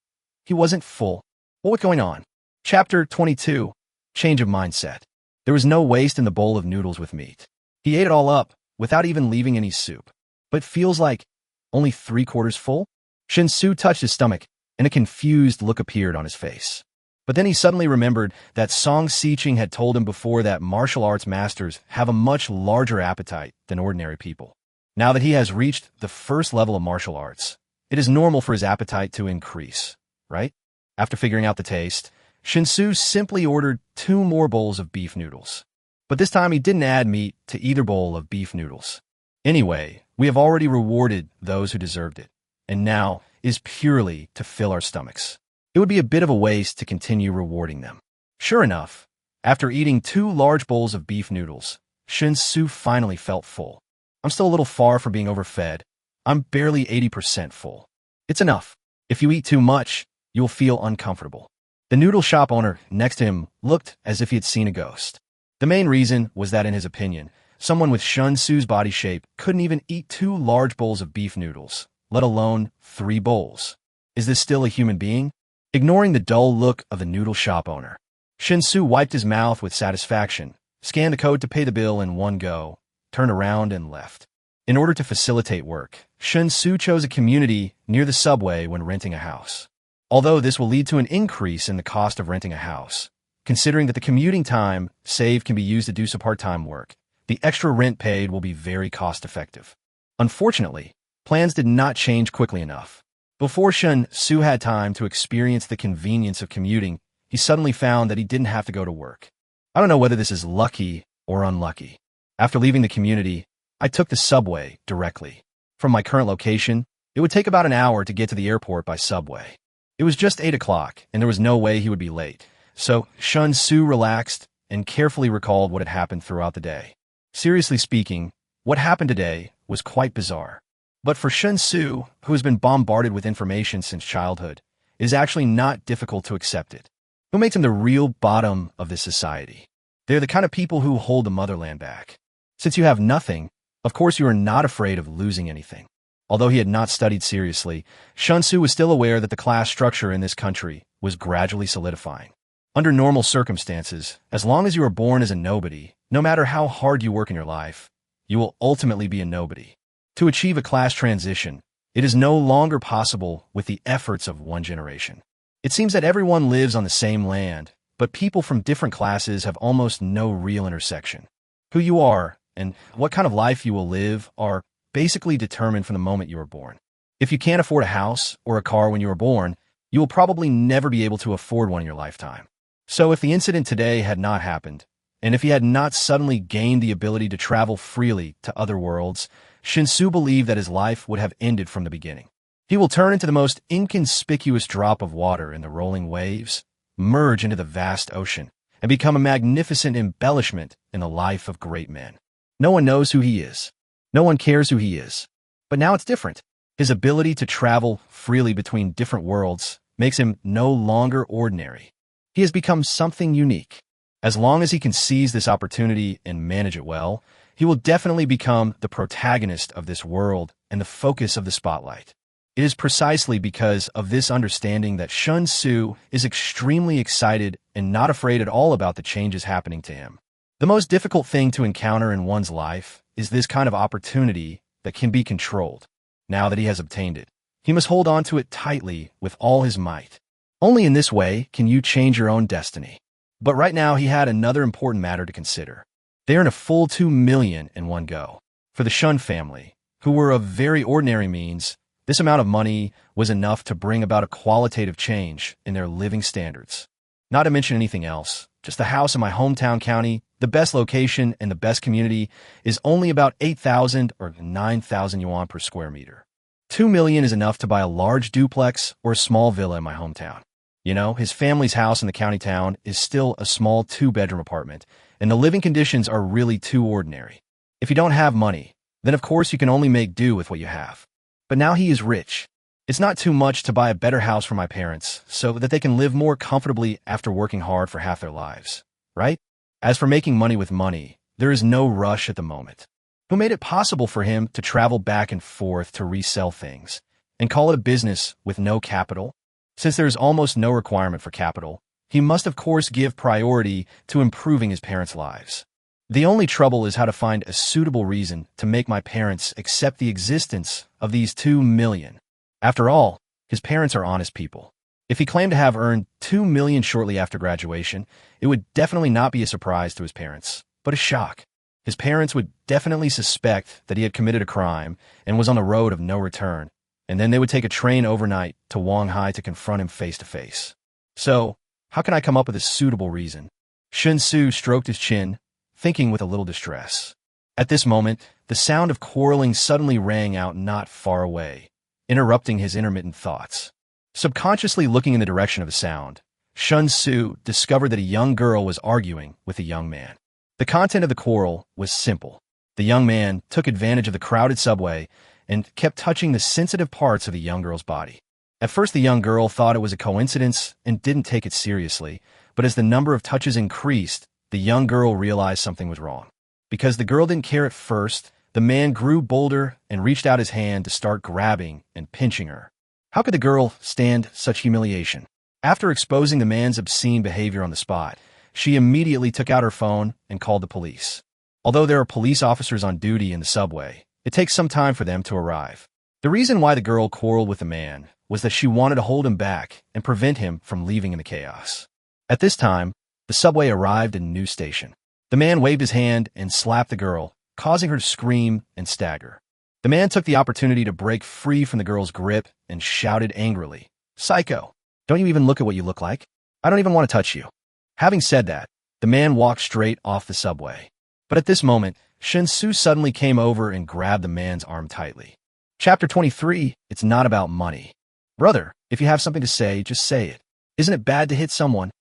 he wasn't full. What was going on? Chapter 22, Change of Mindset. There was no waste in the bowl of noodles with meat. He ate it all up, without even leaving any soup. But feels like only 3/4 full? Shen Xu touched his stomach, and a confused look appeared on his face. But then he suddenly remembered that Song Siqing had told him before that martial arts masters have a much larger appetite than ordinary people. Now that he has reached the first level of martial arts, it is normal for his appetite to increase, right? After figuring out the taste, Shen Xu simply ordered 2 more bowls of beef noodles. But this time he didn't add meat to either bowl of beef noodles. Anyway, we have already rewarded those who deserved it, and now is purely to fill our stomachs. It would be a bit of a waste to continue rewarding them. Sure enough, after eating 2 large bowls of beef noodles, Shen Xu finally felt full. I'm still a little far from being overfed. I'm barely 80% full. It's enough. If you eat too much, you'll feel uncomfortable. The noodle shop owner next to him looked as if he had seen a ghost. The main reason was that, in his opinion, someone with Shen Xu's body shape couldn't even eat 2 large bowls of beef noodles, let alone 3 bowls. Is this still a human being? Ignoring the dull look of the noodle shop owner, Shen Xu wiped his mouth with satisfaction, scanned the code to pay the bill in one go, turned around and left. In order to facilitate work, Shen Xu chose a community near the subway when renting a house. Although this will lead to an increase in the cost of renting a house, considering that the commuting time saved can be used to do some part-time work, the extra rent paid will be very cost-effective. Unfortunately, plans did not change quickly enough. Before Shen Xu had time to experience the convenience of commuting, he suddenly found that he didn't have to go to work. I don't know whether this is lucky or unlucky. After leaving the community, I took the subway directly. From my current location, it would take about an hour to get to the airport by subway. It was just 8 o'clock, and there was no way he would be late. So Shen Xu relaxed and carefully recalled what had happened throughout the day. Seriously speaking, what happened today was quite bizarre. But for Shen Xu, who has been bombarded with information since childhood, it is actually not difficult to accept it. Who makes him the real bottom of this society? They're the kind of people who hold the motherland back. Since you have nothing, of course you are not afraid of losing anything. Although he had not studied seriously, Shen Xu was still aware that the class structure in this country was gradually solidifying. Under normal circumstances, as long as you are born as a nobody, no matter how hard you work in your life, you will ultimately be a nobody. To achieve a class transition, it is no longer possible with the efforts of one generation. It seems that everyone lives on the same land, but people from different classes have almost no real intersection. Who you are and what kind of life you will live are basically determined from the moment you were born. If you can't afford a house or a car when you were born, you will probably never be able to afford one in your lifetime. So if the incident today had not happened, and if he had not suddenly gained the ability to travel freely to other worlds, Shen Xu believed that his life would have ended from the beginning. He will turn into the most inconspicuous drop of water in the rolling waves, merge into the vast ocean, and become a magnificent embellishment in the life of great men. No one knows who he is. No one cares who he is. But now it's different. His ability to travel freely between different worlds makes him no longer ordinary. He has become something unique. As long as he can seize this opportunity and manage it well, he will definitely become the protagonist of this world and the focus of the spotlight. It is precisely because of this understanding that Shen Xu is extremely excited and not afraid at all about the changes happening to him. The most difficult thing to encounter in one's life is this kind of opportunity that can be controlled. Now that he has obtained it, he must hold on to it tightly with all his might. Only in this way can you change your own destiny. But right now he had another important matter to consider. They earned a full 2 million in one go. For the Shun family, who were of very ordinary means, this amount of money was enough to bring about a qualitative change in their living standards. Not to mention anything else, just the house in my hometown county, the best location and the best community, is only about 8,000 or 9,000 yuan per square meter. 2 million is enough to buy a large duplex or a small villa in my hometown. You know, his family's house in the county town is still a small 2-bedroom apartment, and the living conditions are really too ordinary. If you don't have money, then of course you can only make do with what you have. But now he is rich. It's not too much to buy a better house for my parents so that they can live more comfortably after working hard for half their lives, right? As for making money with money, there is no rush at the moment. Who made it possible for him to travel back and forth to resell things and call it a business with no capital? Since there is almost no requirement for capital, he must of course give priority to improving his parents' lives. The only trouble is how to find a suitable reason to make my parents accept the existence of these 2 million. After all, his parents are honest people. If he claimed to have earned 2 million shortly after graduation, it would definitely not be a surprise to his parents, but a shock. His parents would definitely suspect that he had committed a crime and was on the road of no return, and then they would take a train overnight to Shanghai to confront him face to face. So, how can I come up with a suitable reason? Shen Xu stroked his chin, thinking with a little distress. At this moment, the sound of quarreling suddenly rang out not far away, interrupting his intermittent thoughts. Subconsciously looking in the direction of the sound, Shen Xu discovered that a young girl was arguing with a young man. The content of the quarrel was simple. The young man took advantage of the crowded subway and kept touching the sensitive parts of the young girl's body. At first, the young girl thought it was a coincidence and didn't take it seriously, but as the number of touches increased, the young girl realized something was wrong. Because the girl didn't care at first, the man grew bolder and reached out his hand to start grabbing and pinching her. How could the girl stand such humiliation? After exposing the man's obscene behavior on the spot, she immediately took out her phone and called the police. Although there are police officers on duty in the subway, it takes some time for them to arrive. The reason why the girl quarreled with the man was that she wanted to hold him back and prevent him from leaving in the chaos. At this time, the subway arrived at a new station. The man waved his hand and slapped the girl, causing her to scream and stagger. The man took the opportunity to break free from the girl's grip and shouted angrily, "Psycho! Don't you even look at what you look like? I don't even want to touch you." Having said that, the man walked straight off the subway. But at this moment, Shen Xu suddenly came over and grabbed the man's arm tightly. Chapter 23, It's Not About Money. Brother, if you have something to say, just say it. Isn't it bad to hit someone?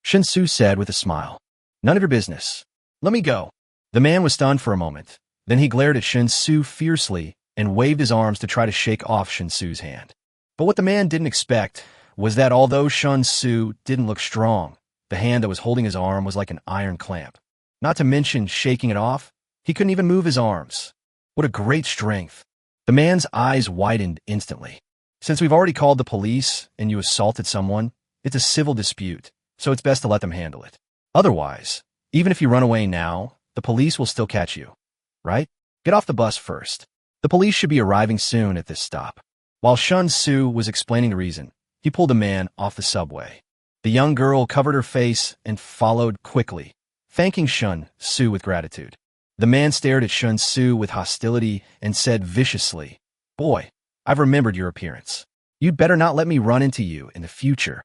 Shen Xu said with a smile. None of your business. Let me go. The man was stunned for a moment. Then he glared at Shen Xu fiercely and waved his arms to try to shake off Shen Xu's hand. But what the man didn't expect was that although Shen Xu didn't look strong, the hand that was holding his arm was like an iron clamp. Not to mention shaking it off, he couldn't even move his arms. What a great strength. The man's eyes widened instantly. Since we've already called the police and you assaulted someone, it's a civil dispute, so it's best to let them handle it. Otherwise, even if you run away now, the police will still catch you, right? Get off the bus first. The police should be arriving soon at this stop. While Shen Xu was explaining the reason, he pulled the man off the subway. The young girl covered her face and followed quickly, thanking Shen Xu with gratitude. The man stared at Shen Xu with hostility and said viciously, Boy, I've remembered your appearance. You'd better not let me run into you in the future.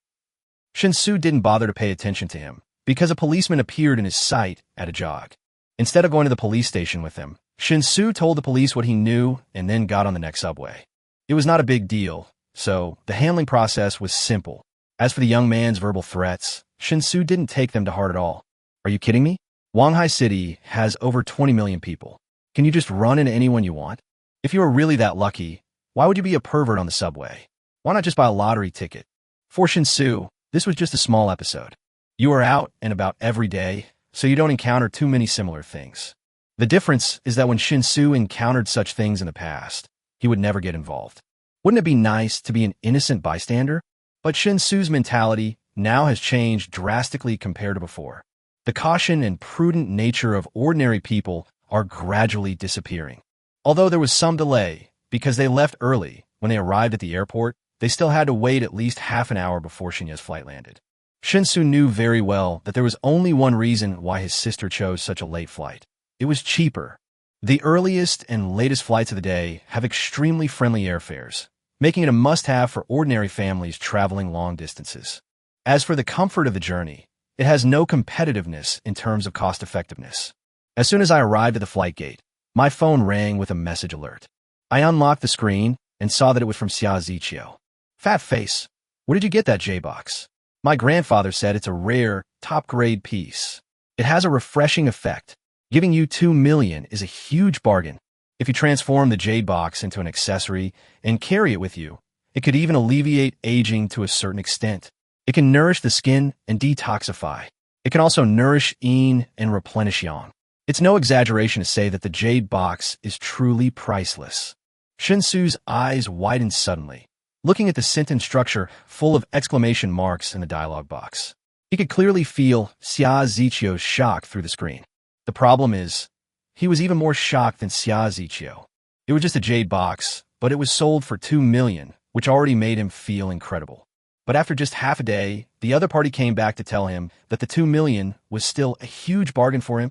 Shen Xu didn't bother to pay attention to him because a policeman appeared in his sight at a jog. Instead of going to the police station with him, Shen Xu told the police what he knew and then got on the next subway. It was not a big deal, so the handling process was simple. As for the young man's verbal threats, Shen Xu didn't take them to heart at all. Are you kidding me? Shanghai City has over 20 million people. Can you just run into anyone you want? If you were really that lucky, why would you be a pervert on the subway? Why not just buy a lottery ticket? For Shen Xu, this was just a small episode. You are out and about every day, so you don't encounter too many similar things. The difference is that when Shen Xu encountered such things in the past, he would never get involved. Wouldn't it be nice to be an innocent bystander? But Shen Xu's mentality now has changed drastically compared to before. The caution and prudent nature of ordinary people are gradually disappearing. Although there was some delay, because they left early when they arrived at the airport, they still had to wait at least half an hour before Shenya's flight landed. Shen Xu knew very well that there was only one reason why his sister chose such a late flight. It was cheaper. The earliest and latest flights of the day have extremely friendly airfares, making it a must-have for ordinary families traveling long distances. As for the comfort of the journey, it has no competitiveness in terms of cost-effectiveness. As soon as I arrived at the flight gate, my phone rang with a message alert. I unlocked the screen and saw that it was from Xia Ziqiu. Fat face, where did you get that J-box? My grandfather said it's a rare, top-grade piece. It has a refreshing effect. Giving you 2 million is a huge bargain. If you transform the jade box into an accessory and carry it with you, it could even alleviate aging to a certain extent. It can nourish the skin and detoxify. It can also nourish yin and replenish yang. It's no exaggeration to say that the jade box is truly priceless. Shen Xu's eyes widened suddenly, looking at the sentence structure full of exclamation marks in the dialogue box. He could clearly feel Xia Ziqiu's shock through the screen. The problem is, he was even more shocked than Xia Ziqiu. It was just a jade box, but it was sold for 2 million, which already made him feel incredible. But after just half a day, the other party came back to tell him that the 2 million was still a huge bargain for him.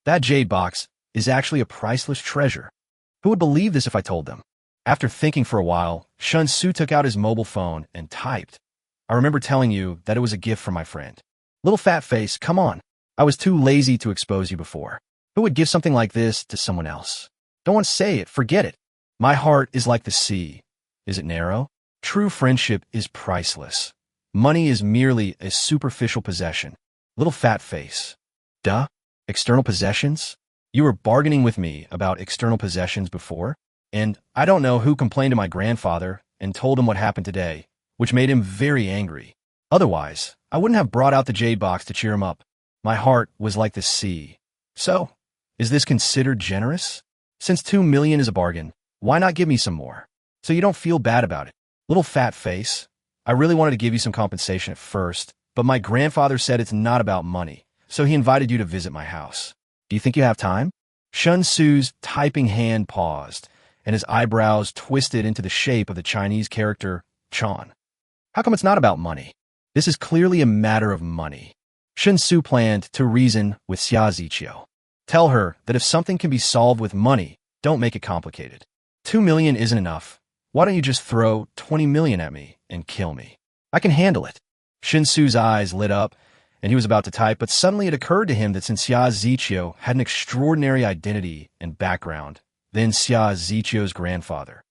That jade box is actually a priceless treasure. Who would believe this if I told them? After thinking for a while, Shen Xu took out his mobile phone and typed. I remember telling you that it was a gift from my friend. Little fat face, come on. I was too lazy to expose you before. Who would give something like this to someone else? Don't want to say it, forget it. My heart is like the sea. Is it narrow? True friendship is priceless. Money is merely a superficial possession. Little fat face. Duh? External possessions? You were bargaining with me about external possessions before? And I don't know who complained to my grandfather and told him what happened today, which made him very angry. Otherwise, I wouldn't have brought out the jade box to cheer him up. My heart was like the sea. So, is this considered generous? Since 2 million is a bargain, why not give me some more? So you don't feel bad about it. Little fat face, I really wanted to give you some compensation at first, but my grandfather said it's not about money, so he invited you to visit my house. Do you think you have time? Shen Xu's typing hand paused, and his eyebrows twisted into the shape of the Chinese character Chan. How come it's not about money? This is clearly a matter of money. Shen Xu planned to reason with Xia Ziqiu. Tell her that if something can be solved with money, don't make it complicated. 2 million isn't enough. Why don't you just throw 20 million at me and kill me? I can handle it. Shen Xu's eyes lit up, and he was about to type, but suddenly it occurred to him that since Xia Ziqiu had an extraordinary identity and background, then Xia Ziqiu's grandfather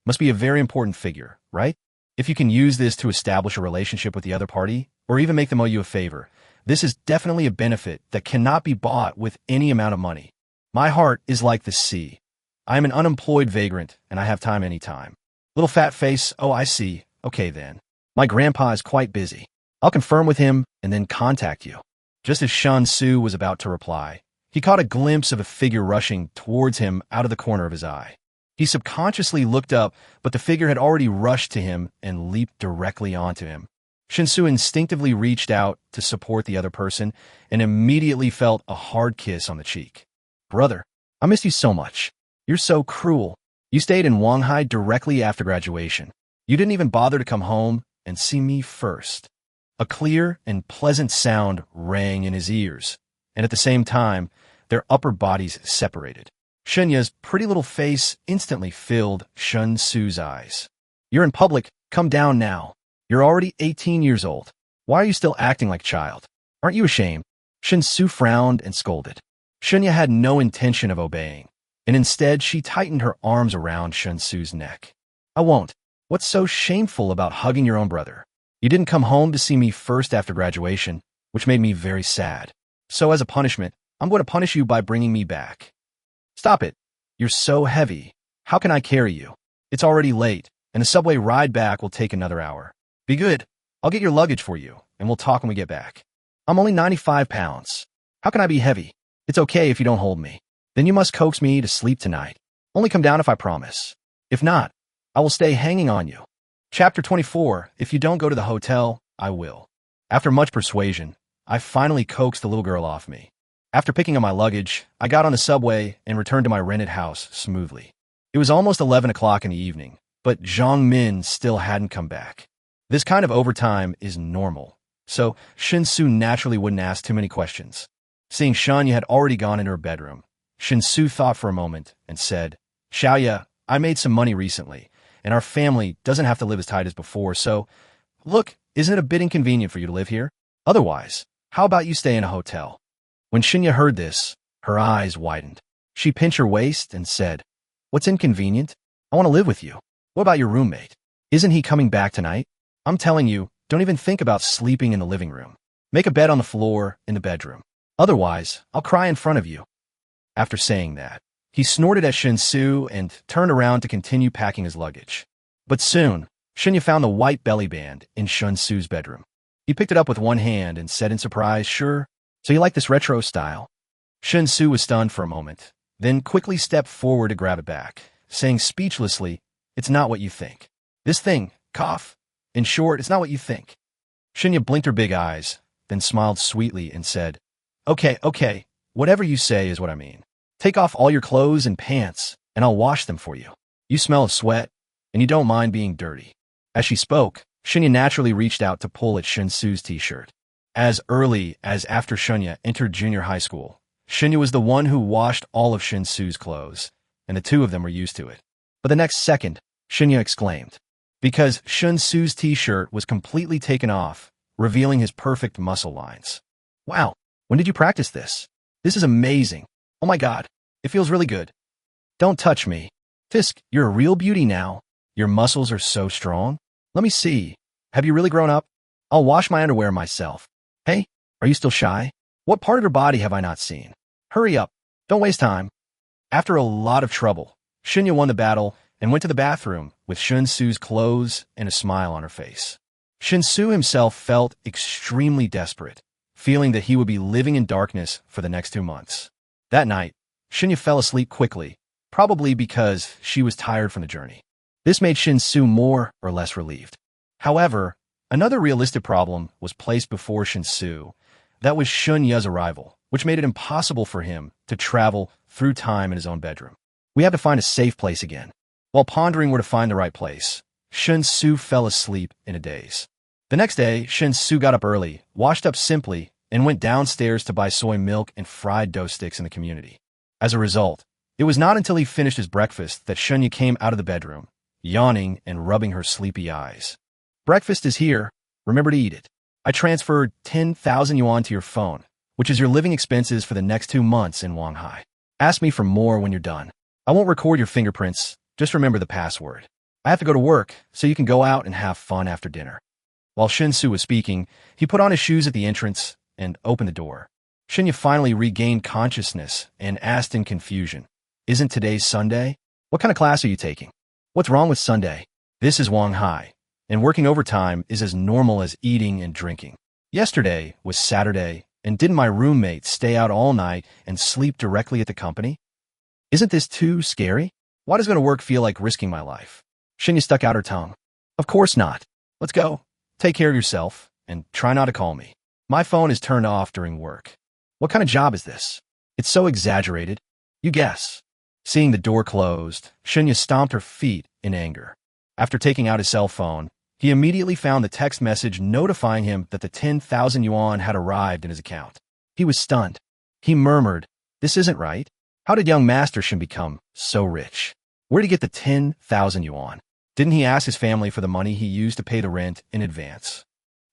must be a very important figure, right? If you can use this to establish a relationship with the other party, or even make them owe you a favor, this is definitely a benefit that cannot be bought with any amount of money. My heart is like the sea. I am an unemployed vagrant, and I have time anytime. Little fat face, oh, I see. Okay, then. My grandpa is quite busy. I'll confirm with him and then contact you. Just as Shen Xu was about to reply, he caught a glimpse of a figure rushing towards him out of the corner of his eye. He subconsciously looked up, but the figure had already rushed to him and leaped directly onto him. Shen Xu instinctively reached out to support the other person and immediately felt a hard kiss on the cheek. Brother, I miss you so much. You're so cruel. You stayed in Shanghai directly after graduation. You didn't even bother to come home and see me first. A clear and pleasant sound rang in his ears, and at the same time, their upper bodies separated. Shenya's pretty little face instantly filled Shen Xu's eyes. You're in public. Come down now. You're already 18 years old. Why are you still acting like a child? Aren't you ashamed? Shen Xu frowned and scolded. Shenya had no intention of obeying, and instead she tightened her arms around Shen Xu's neck. I won't. What's so shameful about hugging your own brother? You didn't come home to see me first after graduation, which made me very sad. So as a punishment, I'm going to punish you by bringing me back. Stop it. You're so heavy. How can I carry you? It's already late, and the subway ride back will take another hour. Be good. I'll get your luggage for you, and we'll talk when we get back. I'm only 95 pounds. How can I be heavy? It's okay if you don't hold me. Then you must coax me to sleep tonight. Only come down if I promise. If not, I will stay hanging on you. Chapter 24. If you don't go to the hotel, I will. After much persuasion, I finally coaxed the little girl off me. After picking up my luggage, I got on the subway and returned to my rented house smoothly. It was almost 11 o'clock in the evening, but Zhang Min still hadn't come back. This kind of overtime is normal, so Shen Xu naturally wouldn't ask too many questions. Seeing Shanya had already gone into her bedroom, Shen Xu thought for a moment and said, Xiaoya, I made some money recently, and our family doesn't have to live as tight as before, so, look, isn't it a bit inconvenient for you to live here? Otherwise, how about you stay in a hotel? When Shinya heard this, her eyes widened. She pinched her waist and said, What's inconvenient? I want to live with you. What about your roommate? Isn't he coming back tonight? I'm telling you, don't even think about sleeping in the living room. Make a bed on the floor in the bedroom. Otherwise, I'll cry in front of you. After saying that, he snorted at Shen Xu and turned around to continue packing his luggage. But soon, Shinya found the white belly band in Shen Xu's bedroom. He picked it up with one hand and said in surprise, Sure, so you like this retro style? Shen Xu was stunned for a moment, then quickly stepped forward to grab it back, saying speechlessly, It's not what you think. This thing, cough. In short, it's not what you think. Shinya blinked her big eyes, then smiled sweetly and said, Okay, whatever you say is what I mean. Take off all your clothes and pants, and I'll wash them for you. You smell of sweat, and you don't mind being dirty. As she spoke, Shinya naturally reached out to pull at Shen Xu's t-shirt. As early as after Shinya entered junior high school, Shinya was the one who washed all of Shen Xu's clothes, and the two of them were used to it. But the next second, Shinya exclaimed, because Shen Xu's t-shirt was completely taken off, revealing his perfect muscle lines. Wow, when did you practice this? This is amazing. Oh my god, it feels really good. Don't touch me. Fisk, you're a real beauty now. Your muscles are so strong. Let me see. Have you really grown up? I'll wash my underwear myself. Hey, are you still shy? What part of your body have I not seen? Hurry up. Don't waste time. After a lot of trouble, Shinya won the battle and went to the bathroom with Shen Xu's clothes and a smile on her face. Shen Xu himself felt extremely desperate, feeling that he would be living in darkness for the next 2 months. That night, Shinya fell asleep quickly, probably because she was tired from the journey. This made Shen Xu more or less relieved. However, another realistic problem was placed before Shen Xu. That was Shunya's arrival, which made it impossible for him to travel through time in his own bedroom. We have to find a safe place again. While pondering where to find the right place, Shen Xu fell asleep in a daze. The next day, Shen Xu got up early, washed up simply, and went downstairs to buy soy milk and fried dough sticks in the community. As a result, it was not until he finished his breakfast that Shenya came out of the bedroom, yawning and rubbing her sleepy eyes. Breakfast is here. Remember to eat it. I transferred 10,000 yuan to your phone, which is your living expenses for the next 2 months in Shanghai. Ask me for more when you're done. I won't record your fingerprints. Just remember the password. I have to go to work, so you can go out and have fun after dinner. While Shen Xu was speaking, he put on his shoes at the entrance and opened the door. Shenya finally regained consciousness and asked in confusion, Isn't today Sunday? What kind of class are you taking? What's wrong with Sunday? This is Shanghai, and working overtime is as normal as eating and drinking. Yesterday was Saturday, and didn't my roommate stay out all night and sleep directly at the company? Isn't this too scary? Why does going to work feel like risking my life? Shenya stuck out her tongue. Of course not. Let's go. Take care of yourself, and try not to call me. My phone is turned off during work. What kind of job is this? It's so exaggerated. You guess. Seeing the door closed, Shenya stomped her feet in anger. After taking out his cell phone, he immediately found the text message notifying him that the 10,000 yuan had arrived in his account. He was stunned. He murmured, This isn't right. How did young Master Shen become so rich? Where'd he get the 10,000 yuan? Didn't he ask his family for the money he used to pay the rent in advance?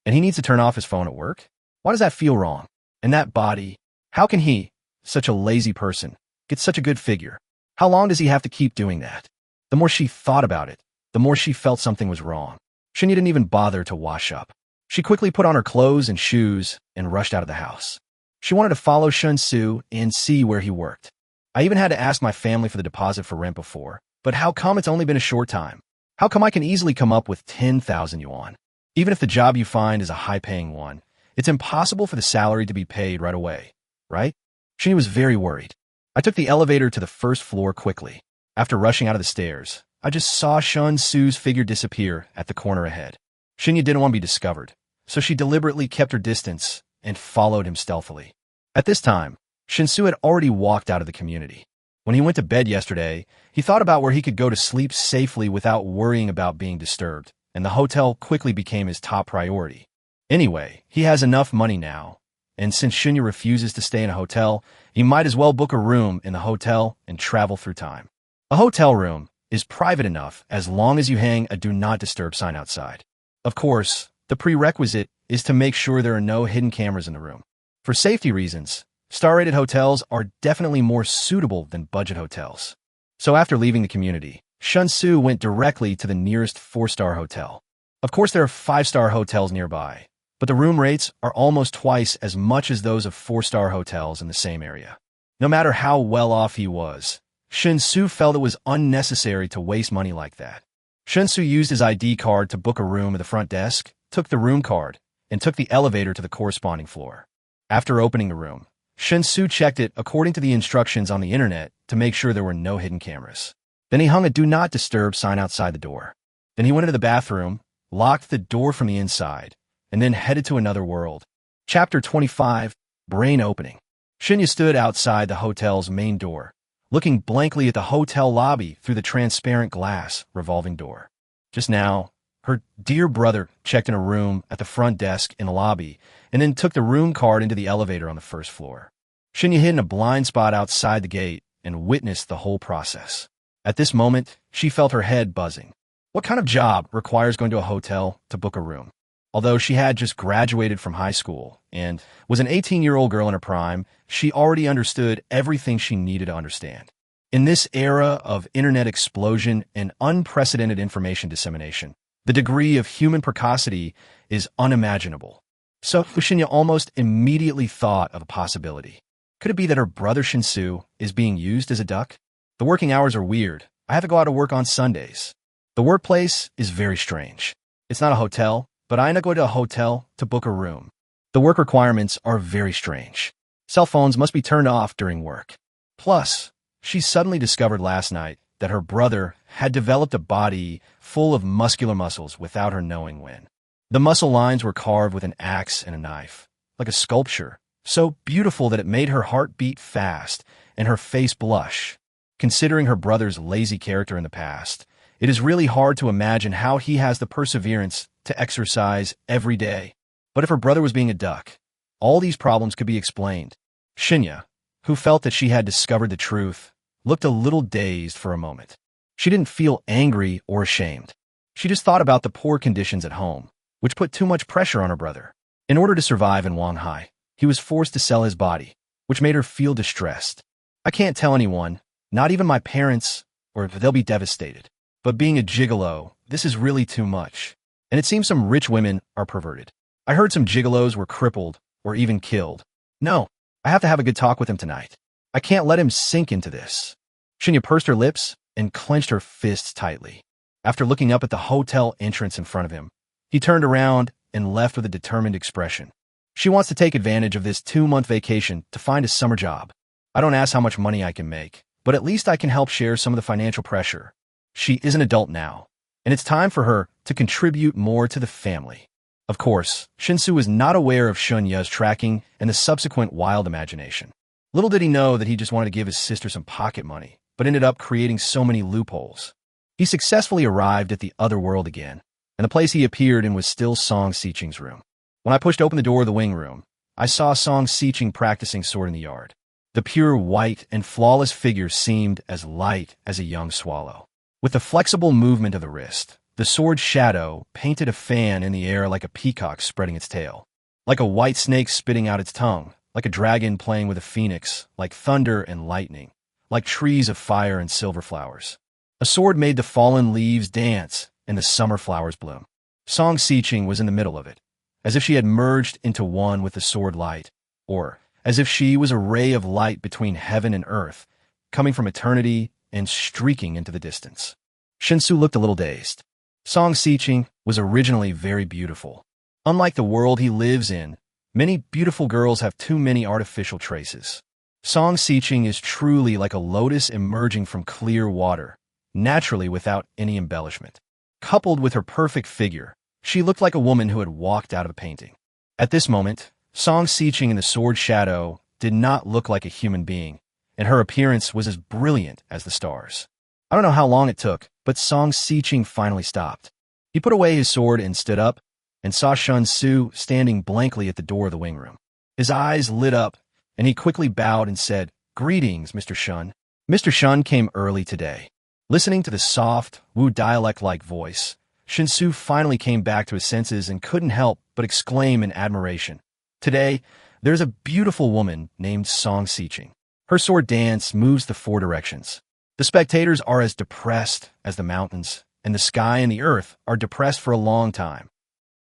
And he needs to turn off his phone at work? Why does that feel wrong? And that body, how can he, such a lazy person, get such a good figure? How long does he have to keep doing that? The more she thought about it, the more she felt something was wrong. Shenya didn't even bother to wash up. She quickly put on her clothes and shoes and rushed out of the house. She wanted to follow Shen Xu and see where he worked. I even had to ask my family for the deposit for rent before, but how come it's only been a short time? How come I can easily come up with 10,000 yuan? Even if the job you find is a high-paying one, it's impossible for the salary to be paid right away, right? Shenya was very worried. I took the elevator to the first floor quickly. After rushing out of the stairs, I just saw Shen Xu's figure disappear at the corner ahead. Shenya didn't want to be discovered, so she deliberately kept her distance and followed him stealthily. At this time, Shen Xu had already walked out of the community. When he went to bed yesterday, he thought about where he could go to sleep safely without worrying about being disturbed, and the hotel quickly became his top priority. Anyway, he has enough money now, and since Shen Xu refuses to stay in a hotel, he might as well book a room in the hotel and travel through time. A hotel room is private enough as long as you hang a do not disturb sign outside. Of course, the prerequisite is to make sure there are no hidden cameras in the room. For safety reasons, star-rated hotels are definitely more suitable than budget hotels. So after leaving the community, Shen Xu went directly to the nearest 4-star hotel. Of course, there are 5-star hotels nearby, but the room rates are almost twice as much as those of 4-star hotels in the same area. No matter how well off he was, Shen Xu felt it was unnecessary to waste money like that. Shen Xu used his ID card to book a room at the front desk, took the room card, and took the elevator to the corresponding floor. After opening the room, Shen Xu checked it according to the instructions on the internet to make sure there were no hidden cameras. Then he hung a do not disturb sign outside the door. Then he went into the bathroom, locked the door from the inside, and then headed to another world. Chapter 25, Brain Opening. Shen Xu stood outside the hotel's main door, looking blankly at the hotel lobby through the transparent glass revolving door. Just now, her dear brother checked in a room at the front desk in the lobby and then took the room card into the elevator on the first floor. Shen Xu hid in a blind spot outside the gate and witnessed the whole process. At this moment, she felt her head buzzing. What kind of job requires going to a hotel to book a room? Although she had just graduated from high school and was an 18-year-old girl in her prime, she already understood everything she needed to understand. In this era of internet explosion and unprecedented information dissemination, the degree of human precocity is unimaginable. So Shen Xu almost immediately thought of a possibility. Could it be that her brother Shen Xu is being used as a duck? The working hours are weird. I have to go out to work on Sundays. The workplace is very strange. It's not a hotel, but I end up going to a hotel to book a room. The work requirements are very strange. Cell phones must be turned off during work. Plus, she suddenly discovered last night that her brother had developed a body full of muscular muscles without her knowing when. The muscle lines were carved with an axe and a knife, like a sculpture, so beautiful that it made her heart beat fast and her face blush. Considering her brother's lazy character in the past, it is really hard to imagine how he has the perseverance to exercise every day. But if her brother was being a duck, all these problems could be explained. Shen Xu, who felt that she had discovered the truth, looked a little dazed for a moment. She didn't feel angry or ashamed. She just thought about the poor conditions at home, which put too much pressure on her brother. In order to survive in Wanhai, he was forced to sell his body, which made her feel distressed. I can't tell anyone, not even my parents, or they'll be devastated. But being a gigolo, this is really too much. And it seems some rich women are perverted. I heard some gigolos were crippled or even killed. No, I have to have a good talk with him tonight. I can't let him sink into this. Shen Xu pursed her lips and clenched her fists tightly. After looking up at the hotel entrance in front of him, he turned around and left with a determined expression. She wants to take advantage of this 2-month vacation to find a summer job. I don't ask how much money I can make, but at least I can help share some of the financial pressure. She is an adult now, and it's time for her to contribute more to the family. Of course, Shen Xu was not aware of Shen Yu's tracking and the subsequent wild imagination. Little did he know that he just wanted to give his sister some pocket money, but ended up creating so many loopholes. He successfully arrived at the other world again, and the place he appeared in was still Song Xiqing's room. When I pushed open the door of the wing room, I saw Song Xiqing practicing sword in the yard. The pure white and flawless figure seemed as light as a young swallow. With the flexible movement of the wrist, the sword's shadow painted a fan in the air like a peacock spreading its tail, like a white snake spitting out its tongue, like a dragon playing with a phoenix, like thunder and lightning, like trees of fire and silver flowers. A sword made the fallen leaves dance and the summer flowers bloom. Song Xiqing was in the middle of it, as if she had merged into one with the sword light, or as if she was a ray of light between heaven and earth, coming from eternity and streaking into the distance. Shen Xu looked a little dazed. Song Xiqing was originally very beautiful. Unlike the world he lives in, many beautiful girls have too many artificial traces. Song Xiqing is truly like a lotus emerging from clear water, naturally without any embellishment. Coupled with her perfect figure, she looked like a woman who had walked out of a painting. At this moment, Song Xiqing in the sword shadow did not look like a human being. and her appearance was as brilliant as the stars. I don't know how long it took, but Song Xiqing finally stopped. He put away his sword and stood up, and saw Shen Xu standing blankly at the door of the wing room. His eyes lit up, and he quickly bowed and said, "Greetings, Mr. Shun." Mr. Shun came early today. Listening to the soft, Wu dialect-like voice, Shen Xu finally came back to his senses and couldn't help but exclaim in admiration. Today, there's a beautiful woman named Song Xiqing. Her sword dance moves the 4 directions. The spectators are as depressed as the mountains, and the sky and the earth are depressed for a long time.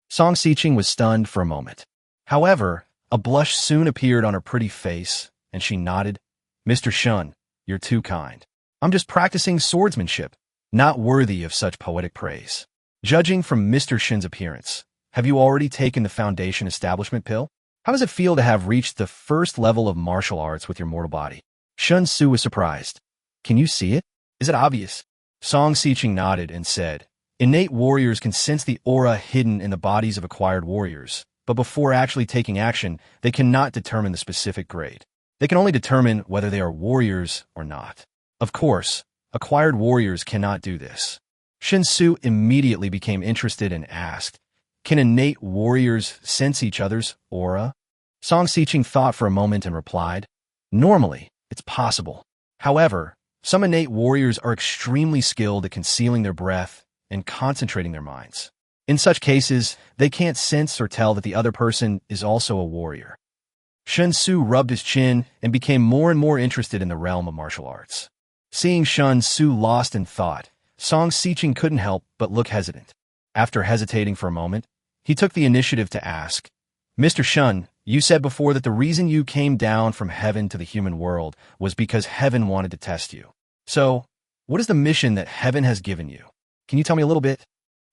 Song Xiqing was stunned for a moment. However, a blush soon appeared on her pretty face, and she nodded. "Mr. Shun, you're too kind. I'm just practicing swordsmanship, not worthy of such poetic praise. Judging from Mr. Shin's appearance, have you already taken the Foundation Establishment pill? How does it feel to have reached the first level of martial arts with your mortal body?" Shen Xu was surprised. "Can you see it? Is it obvious?" Song Xiqing nodded and said, "Innate warriors can sense the aura hidden in the bodies of acquired warriors, but before actually taking action, they cannot determine the specific grade. They can only determine whether they are warriors or not. Of course, acquired warriors cannot do this." Shen Xu immediately became interested and asked, "Can innate warriors sense each other's aura?" Song Xiqing thought for a moment and replied, "Normally, it's possible. However, some innate warriors are extremely skilled at concealing their breath and concentrating their minds. In such cases, they can't sense or tell that the other person is also a warrior." Shen Xu rubbed his chin and became more and more interested in the realm of martial arts. Seeing Shen Xu lost in thought, Song Xiqing couldn't help but look hesitant. After hesitating for a moment, he took the initiative to ask, "Mr. Shun, you said before that the reason you came down from heaven to the human world was because heaven wanted to test you. So, what is the mission that heaven has given you? Can you tell me a little bit?"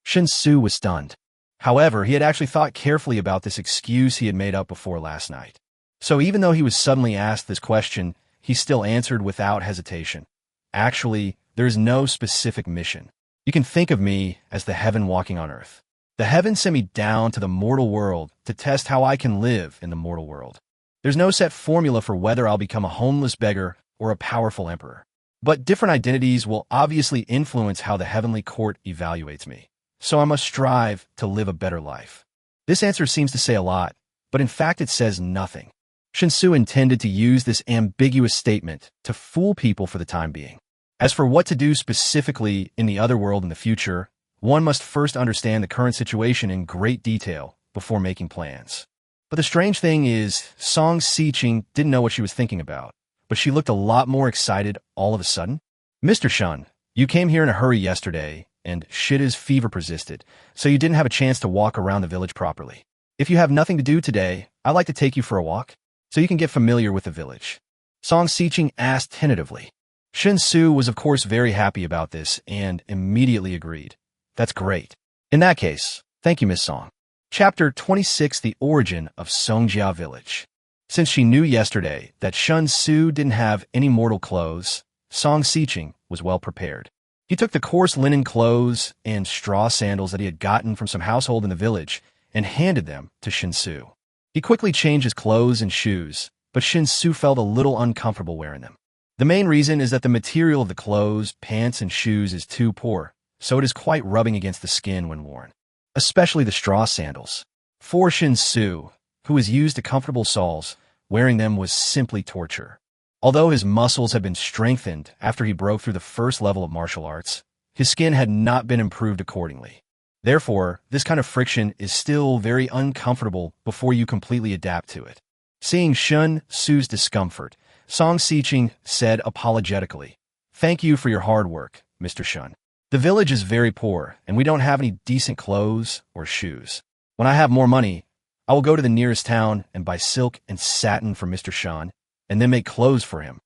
Shen Xu was stunned. However, he had actually thought carefully about this excuse he had made up before last night. So even though he was suddenly asked this question, he still answered without hesitation. "Actually, there is no specific mission. You can think of me as the heaven walking on earth. The heaven sent me down to the mortal world to test how I can live in the mortal world. There's no set formula for whether I'll become a homeless beggar or a powerful emperor. But different identities will obviously influence how the heavenly court evaluates me. So I must strive to live a better life." This answer seems to say a lot, but in fact it says nothing. Shen Xu intended to use this ambiguous statement to fool people for the time being. As for what to do specifically in the other world in the future, one must first understand the current situation in great detail before making plans. But the strange thing is, Song Xiqing didn't know what she was thinking about, but she looked a lot more excited all of a sudden. "Mr. Shun, you came here in a hurry yesterday, and Shida's fever persisted, so you didn't have a chance to walk around the village properly. If you have nothing to do today, I'd like to take you for a walk, so you can get familiar with the village." Song Xiqing asked tentatively. Shen Xu was of course very happy about this and immediately agreed. "That's great. In that case, thank you, Miss Song." Chapter 26: The Origin of Songjia Village. Since she knew yesterday that Shen Xu didn't have any mortal clothes, Song Xiqing was well prepared. He took the coarse linen clothes and straw sandals that he had gotten from some household in the village and handed them to Shen Xu. He quickly changed his clothes and shoes, but Shen Xu felt a little uncomfortable wearing them. The main reason is that the material of the clothes, pants, and shoes is too poor, so it is quite rubbing against the skin when worn, especially the straw sandals. For Shen Xu, who is used to comfortable soles, wearing them was simply torture. Although his muscles had been strengthened after he broke through the first level of martial arts, his skin had not been improved accordingly. Therefore, this kind of friction is still very uncomfortable before you completely adapt to it. Seeing Shen Xu's discomfort, Song Xiqing said apologetically, "Thank you for your hard work, Mr. Shun. The village is very poor, and we don't have any decent clothes or shoes. When I have more money, I will go to the nearest town and buy silk and satin for Mr. Shun, and then make clothes for him.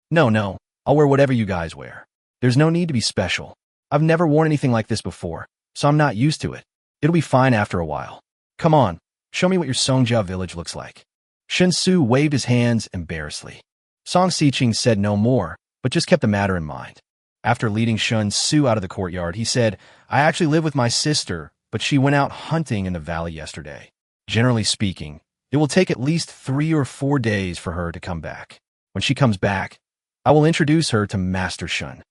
No, I'll wear whatever you guys wear. There's no need to be special. I've never worn anything like this before, so I'm not used to it. It'll be fine after a while. Come on, show me what your Songjia village looks like." Shen Xu waved his hands embarrassedly. Song Xiqing said no more, but just kept the matter in mind. After leading Shen Xu out of the courtyard, he said, "I actually live with my sister, but she went out hunting in the valley yesterday. Generally speaking, it will take at least 3 or 4 days for her to come back. When she comes back, I will introduce her to Master Shun.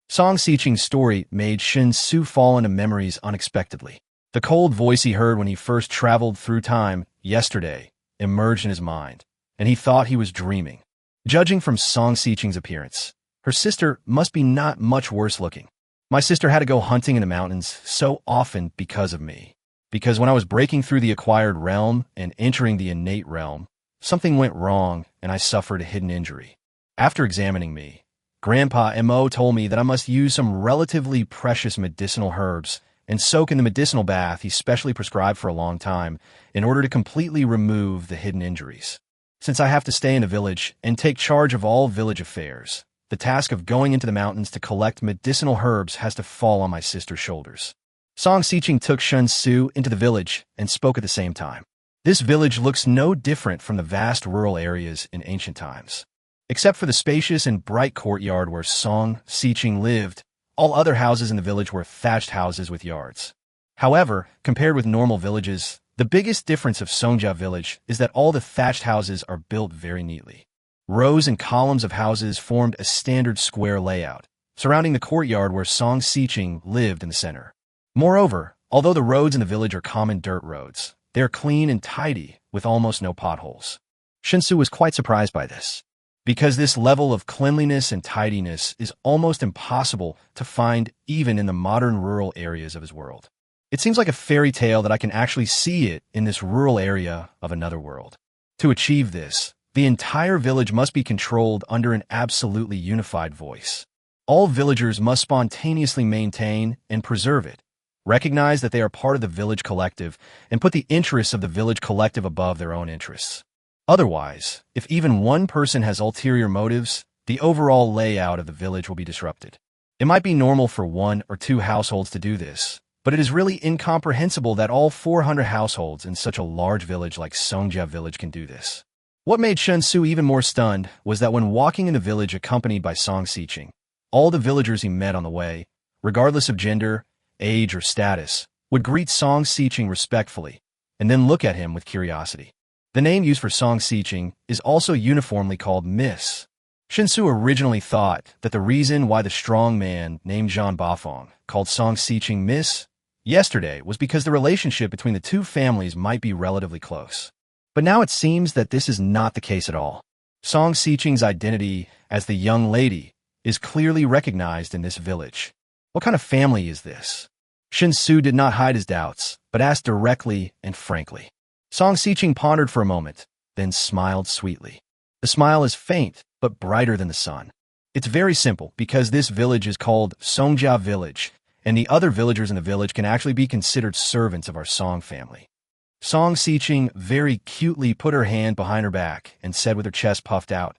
Song Xiqing's story made Shen Xu fall into memories unexpectedly. The cold voice he heard when he first traveled through time yesterday emerged in his mind, and he thought he was dreaming. Judging from Song Xiqing's appearance, her sister must be not much worse looking. My sister had to go hunting in the mountains so often because of me. Because when I was breaking through the acquired realm and entering the innate realm, something went wrong and I suffered a hidden injury. After examining me, Grandpa Mo told me that I must use some relatively precious medicinal herbs and soak in the medicinal bath he specially prescribed for a long time in order to completely remove the hidden injuries. Since I have to stay in a village and take charge of all village affairs, the task of going into the mountains to collect medicinal herbs has to fall on my sister's shoulders. Song Xiqing took Shen Xu into the village and spoke at the same time. This village looks no different from the vast rural areas in ancient times. Except for the spacious and bright courtyard where Song Xiqing lived, all other houses in the village were thatched houses with yards. However, compared with normal villages, the biggest difference of Songjia village is that all the thatched houses are built very neatly. Rows and columns of houses formed a standard square layout, surrounding the courtyard where Song Xiqing lived in the center. Moreover, although the roads in the village are common dirt roads, they are clean and tidy, with almost no potholes. Shen Xu was quite surprised by this, because this level of cleanliness and tidiness is almost impossible to find even in the modern rural areas of his world. It seems like a fairy tale that I can actually see it in this rural area of another world. To achieve this, the entire village must be controlled under an absolutely unified voice. All villagers must spontaneously maintain and preserve it, recognize that they are part of the village collective, and put the interests of the village collective above their own interests. Otherwise, if even one person has ulterior motives, the overall layout of the village will be disrupted. It might be normal for 1 or 2 households to do this, but it is really incomprehensible that all 400 households in such a large village like Songjia village can do this. What made Shen Xu even more stunned was that when walking in the village accompanied by Song Xiqing, all the villagers he met on the way, regardless of gender, age, or status, would greet Song Xiqing respectfully and then look at him with curiosity. The name used for Song Xiqing is also uniformly called Miss. Shen Xu originally thought that the reason why the strong man named Zhang Bafeng called Song Xiqing Miss yesterday was because the relationship between the two families might be relatively close. But now it seems that this is not the case at all. Song Xiqing's identity as the young lady is clearly recognized in this village. What kind of family is this? Shen Xu did not hide his doubts, but asked directly and frankly. Song Xiqing pondered for a moment, then smiled sweetly. The smile is faint, but brighter than the sun. It's very simple, because this village is called Songjia Village, and the other villagers in the village can actually be considered servants of our Song family. Song Xiqing very cutely put her hand behind her back and said with her chest puffed out,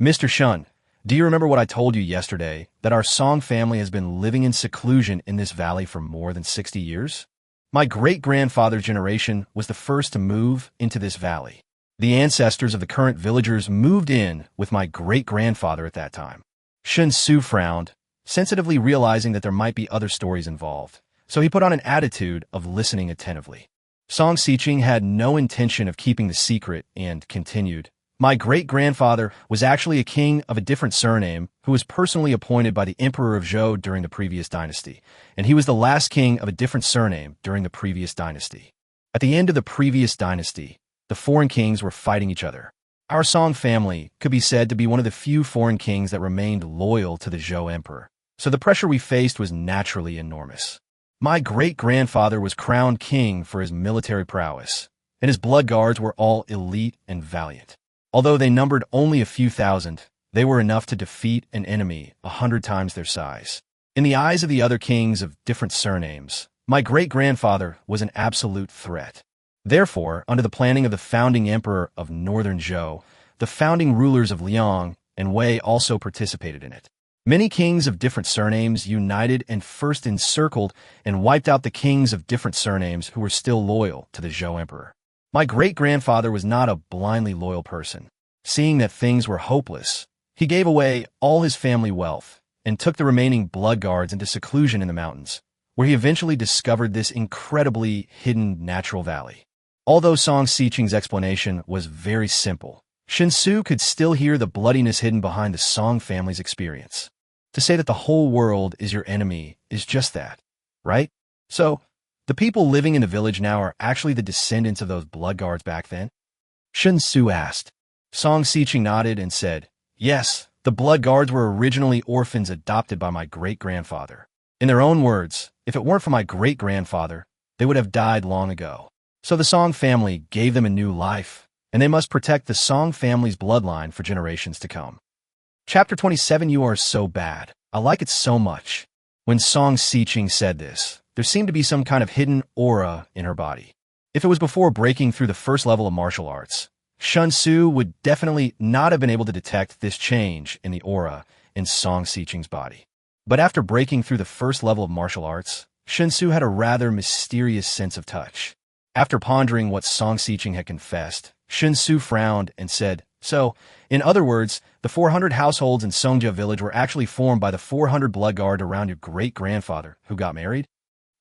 "Mr. Shun, do you remember what I told you yesterday, that our Song family has been living in seclusion in this valley for more than 60 years? My great-grandfather's generation was the first to move into this valley. The ancestors of the current villagers moved in with my great-grandfather at that time." Shen Xu frowned, sensitively realizing that there might be other stories involved, so he put on an attitude of listening attentively. Song Xiqing had no intention of keeping the secret and continued, "My great-grandfather was actually a king of a different surname who was personally appointed by the Emperor of Zhou during the previous dynasty, and he was the last king of a different surname during the previous dynasty. At the end of the previous dynasty, the foreign kings were fighting each other. Our Song family could be said to be one of the few foreign kings that remained loyal to the Zhou Emperor, so the pressure we faced was naturally enormous. My great-grandfather was crowned king for his military prowess, and his blood guards were all elite and valiant. Although they numbered only a few thousand, they were enough to defeat an enemy 100 times their size. In the eyes of the other kings of different surnames, my great-grandfather was an absolute threat. Therefore, under the planning of the founding emperor of northern Zhou, the founding rulers of Liang and Wei also participated in it. Many kings of different surnames united and first encircled and wiped out the kings of different surnames who were still loyal to the Zhou emperor. My great-grandfather was not a blindly loyal person. Seeing that things were hopeless, he gave away all his family wealth and took the remaining blood guards into seclusion in the mountains, where he eventually discovered this incredibly hidden natural valley. Although Song Xiqing's explanation was very simple, Shen Xu could still hear the bloodiness hidden behind the Song family's experience. To say that the whole world is your enemy is just that, right? So, the people living in the village now are actually the descendants of those blood guards back then? Shen Xu asked. Song Xiqing nodded and said, yes, the blood guards were originally orphans adopted by my great-grandfather. In their own words, if it weren't for my great-grandfather, they would have died long ago. So the Song family gave them a new life, and they must protect the Song family's bloodline for generations to come. Chapter 27. You are so bad. I like it so much. When Song Xiqing said this, there seemed to be some kind of hidden aura in her body. If it was before breaking through the first level of martial arts, Shen Xu would definitely not have been able to detect this change in the aura in Song Xiqing's body. But after breaking through the first level of martial arts, Shen Xu had a rather mysterious sense of touch. After pondering what Song Xiqing had confessed, Shen Xu frowned and said, so, in other words, the 400 households in Songjia village were actually formed by the 400 blood guard around your great-grandfather who got married?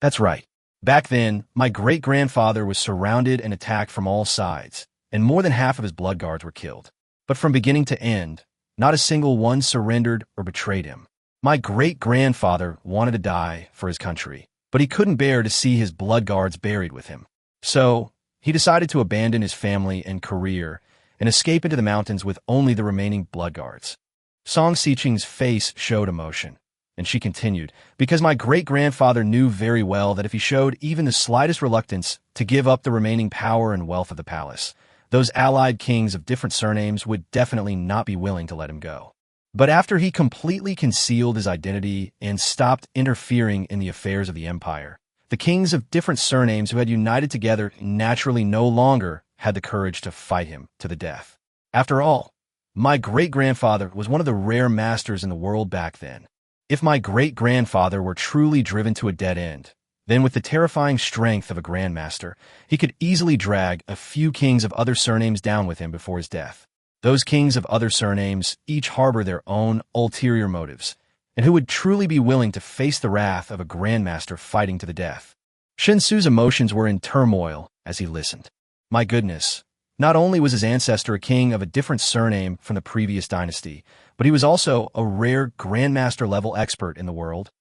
That's right. Back then, my great-grandfather was surrounded and attacked from all sides, and more than half of his blood guards were killed. But from beginning to end, not a single one surrendered or betrayed him. My great-grandfather wanted to die for his country, but he couldn't bear to see his blood guards buried with him. So, he decided to abandon his family and career and escape into the mountains with only the remaining blood guards. Song Xiqing's face showed emotion, and she continued, because my great-grandfather knew very well that if he showed even the slightest reluctance to give up the remaining power and wealth of the palace, those allied kings of different surnames would definitely not be willing to let him go. But after he completely concealed his identity and stopped interfering in the affairs of the empire, the kings of different surnames who had united together naturally no longer had the courage to fight him to the death. After all, my great-grandfather was one of the rare masters in the world back then. If my great-grandfather were truly driven to a dead end, then with the terrifying strength of a grandmaster, he could easily drag a few kings of other surnames down with him before his death. Those kings of other surnames each harbor their own ulterior motives, and who would truly be willing to face the wrath of a grandmaster fighting to the death. Shen Xu's emotions were in turmoil as he listened. My goodness, not only was his ancestor a king of a different surname from the previous dynasty, but he was also a rare grandmaster-level expert in the world.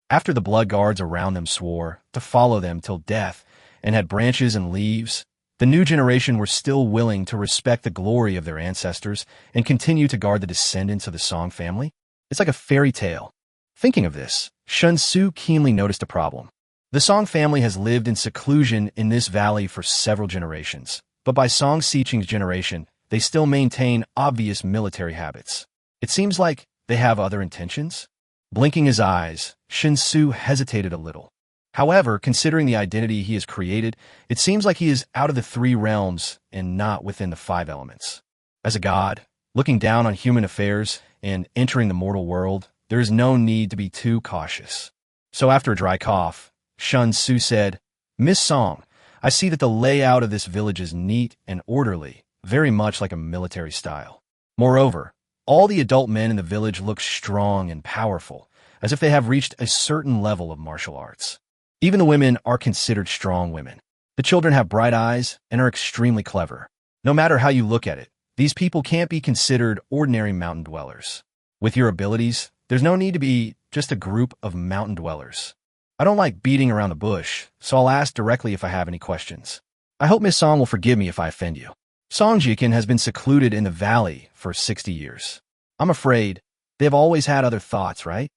After the blood guards around them swore to follow them till death and had branches and leaves, the new generation were still willing to respect the glory of their ancestors and continue to guard the descendants of the Song family. It's like a fairy tale. Thinking of this, Shen Xu keenly noticed a problem. The Song family has lived in seclusion in this valley for several generations, but by Song Xiqing's generation, they still maintain obvious military habits. It seems like they have other intentions. Blinking his eyes, Shen Xu hesitated a little. However, considering the identity he has created, it seems like he is out of the three realms and not within the five elements. As a god, looking down on human affairs and entering the mortal world, there is no need to be too cautious. So after a dry cough, Shen Xu said, Miss Song, I see that the layout of this village is neat and orderly, very much like a military style. Moreover, all the adult men in the village look strong and powerful, as if they have reached a certain level of martial arts. Even the women are considered strong women. The children have bright eyes and are extremely clever. No matter how you look at it, these people can't be considered ordinary mountain dwellers. With your abilities, there's no need to be just a group of mountain dwellers. I don't like beating around the bush, so I'll ask directly if I have any questions. I hope Miss Song will forgive me if I offend you. Songjiakan has been secluded in the valley for 60 years. I'm afraid they have always had other thoughts, right?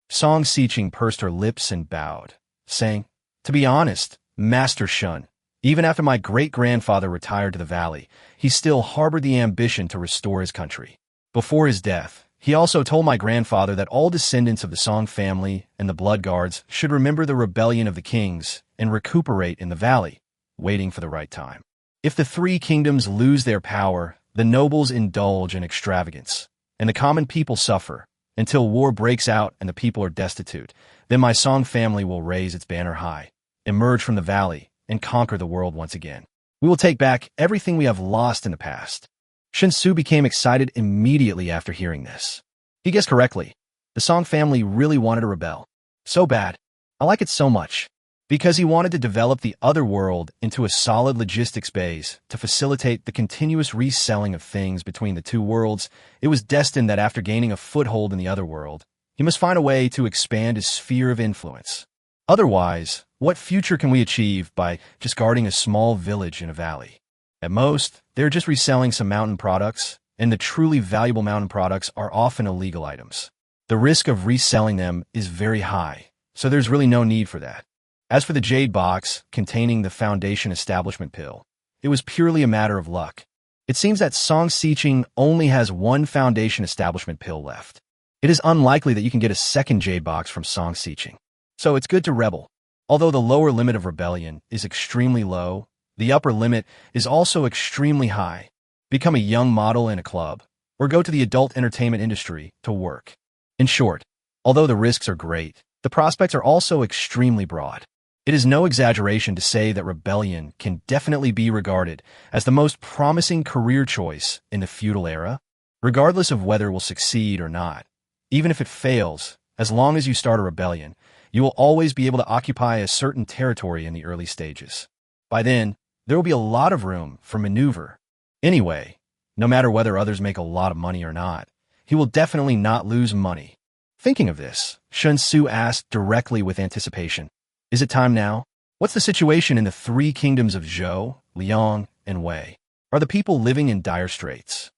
Song Xiqing pursed her lips and bowed, saying, to be honest, Master Shun, even after my great-grandfather retired to the valley, he still harbored the ambition to restore his country. Before his death, he also told my grandfather that all descendants of the Song family and the blood guards should remember the rebellion of the kings and recuperate in the valley, waiting for the right time. If the three kingdoms lose their power, the nobles indulge in extravagance, and the common people suffer, until war breaks out and the people are destitute, then my Song family will raise its banner high, emerge from the valley, and conquer the world once again. We will take back everything we have lost in the past. Shen Xu became excited immediately after hearing this. He guessed correctly. The Song family really wanted to rebel. So bad. I like it so much. because he wanted to develop the other world into a solid logistics base to facilitate the continuous reselling of things between the two worlds. It was destined that after gaining a foothold in the other world, he must find a way to expand his sphere of influence. Otherwise, what future can we achieve by just guarding a small village in a valley? At most, they're just reselling some mountain products, and the truly valuable mountain products are often illegal items. The risk of reselling them is very high, so there's really no need for that. As for the jade box containing the Foundation Establishment pill, it was purely a matter of luck. It seems that Song Xiqing only has one Foundation Establishment pill left. It is unlikely that you can get a second jade box from Song Xiqing, so it's good to rebel. Although the lower limit of rebellion is extremely low, the upper limit is also extremely high. Become a young model in a club, or go to the adult entertainment industry to work. In short, although the risks are great, the prospects are also extremely broad. It is no exaggeration to say that rebellion can definitely be regarded as the most promising career choice in the feudal era, regardless of whether it will succeed or not. Even if it fails, as long as you start a rebellion, you will always be able to occupy a certain territory in the early stages. By then, there will be a lot of room for maneuver. Anyway, no matter whether others make a lot of money or not, he will definitely not lose money. Thinking of this, Shen Xu asked directly with anticipation, "Is it time now? What's the situation in the three kingdoms of Zhou, Liang, and Wei? Are the people living in dire straits?"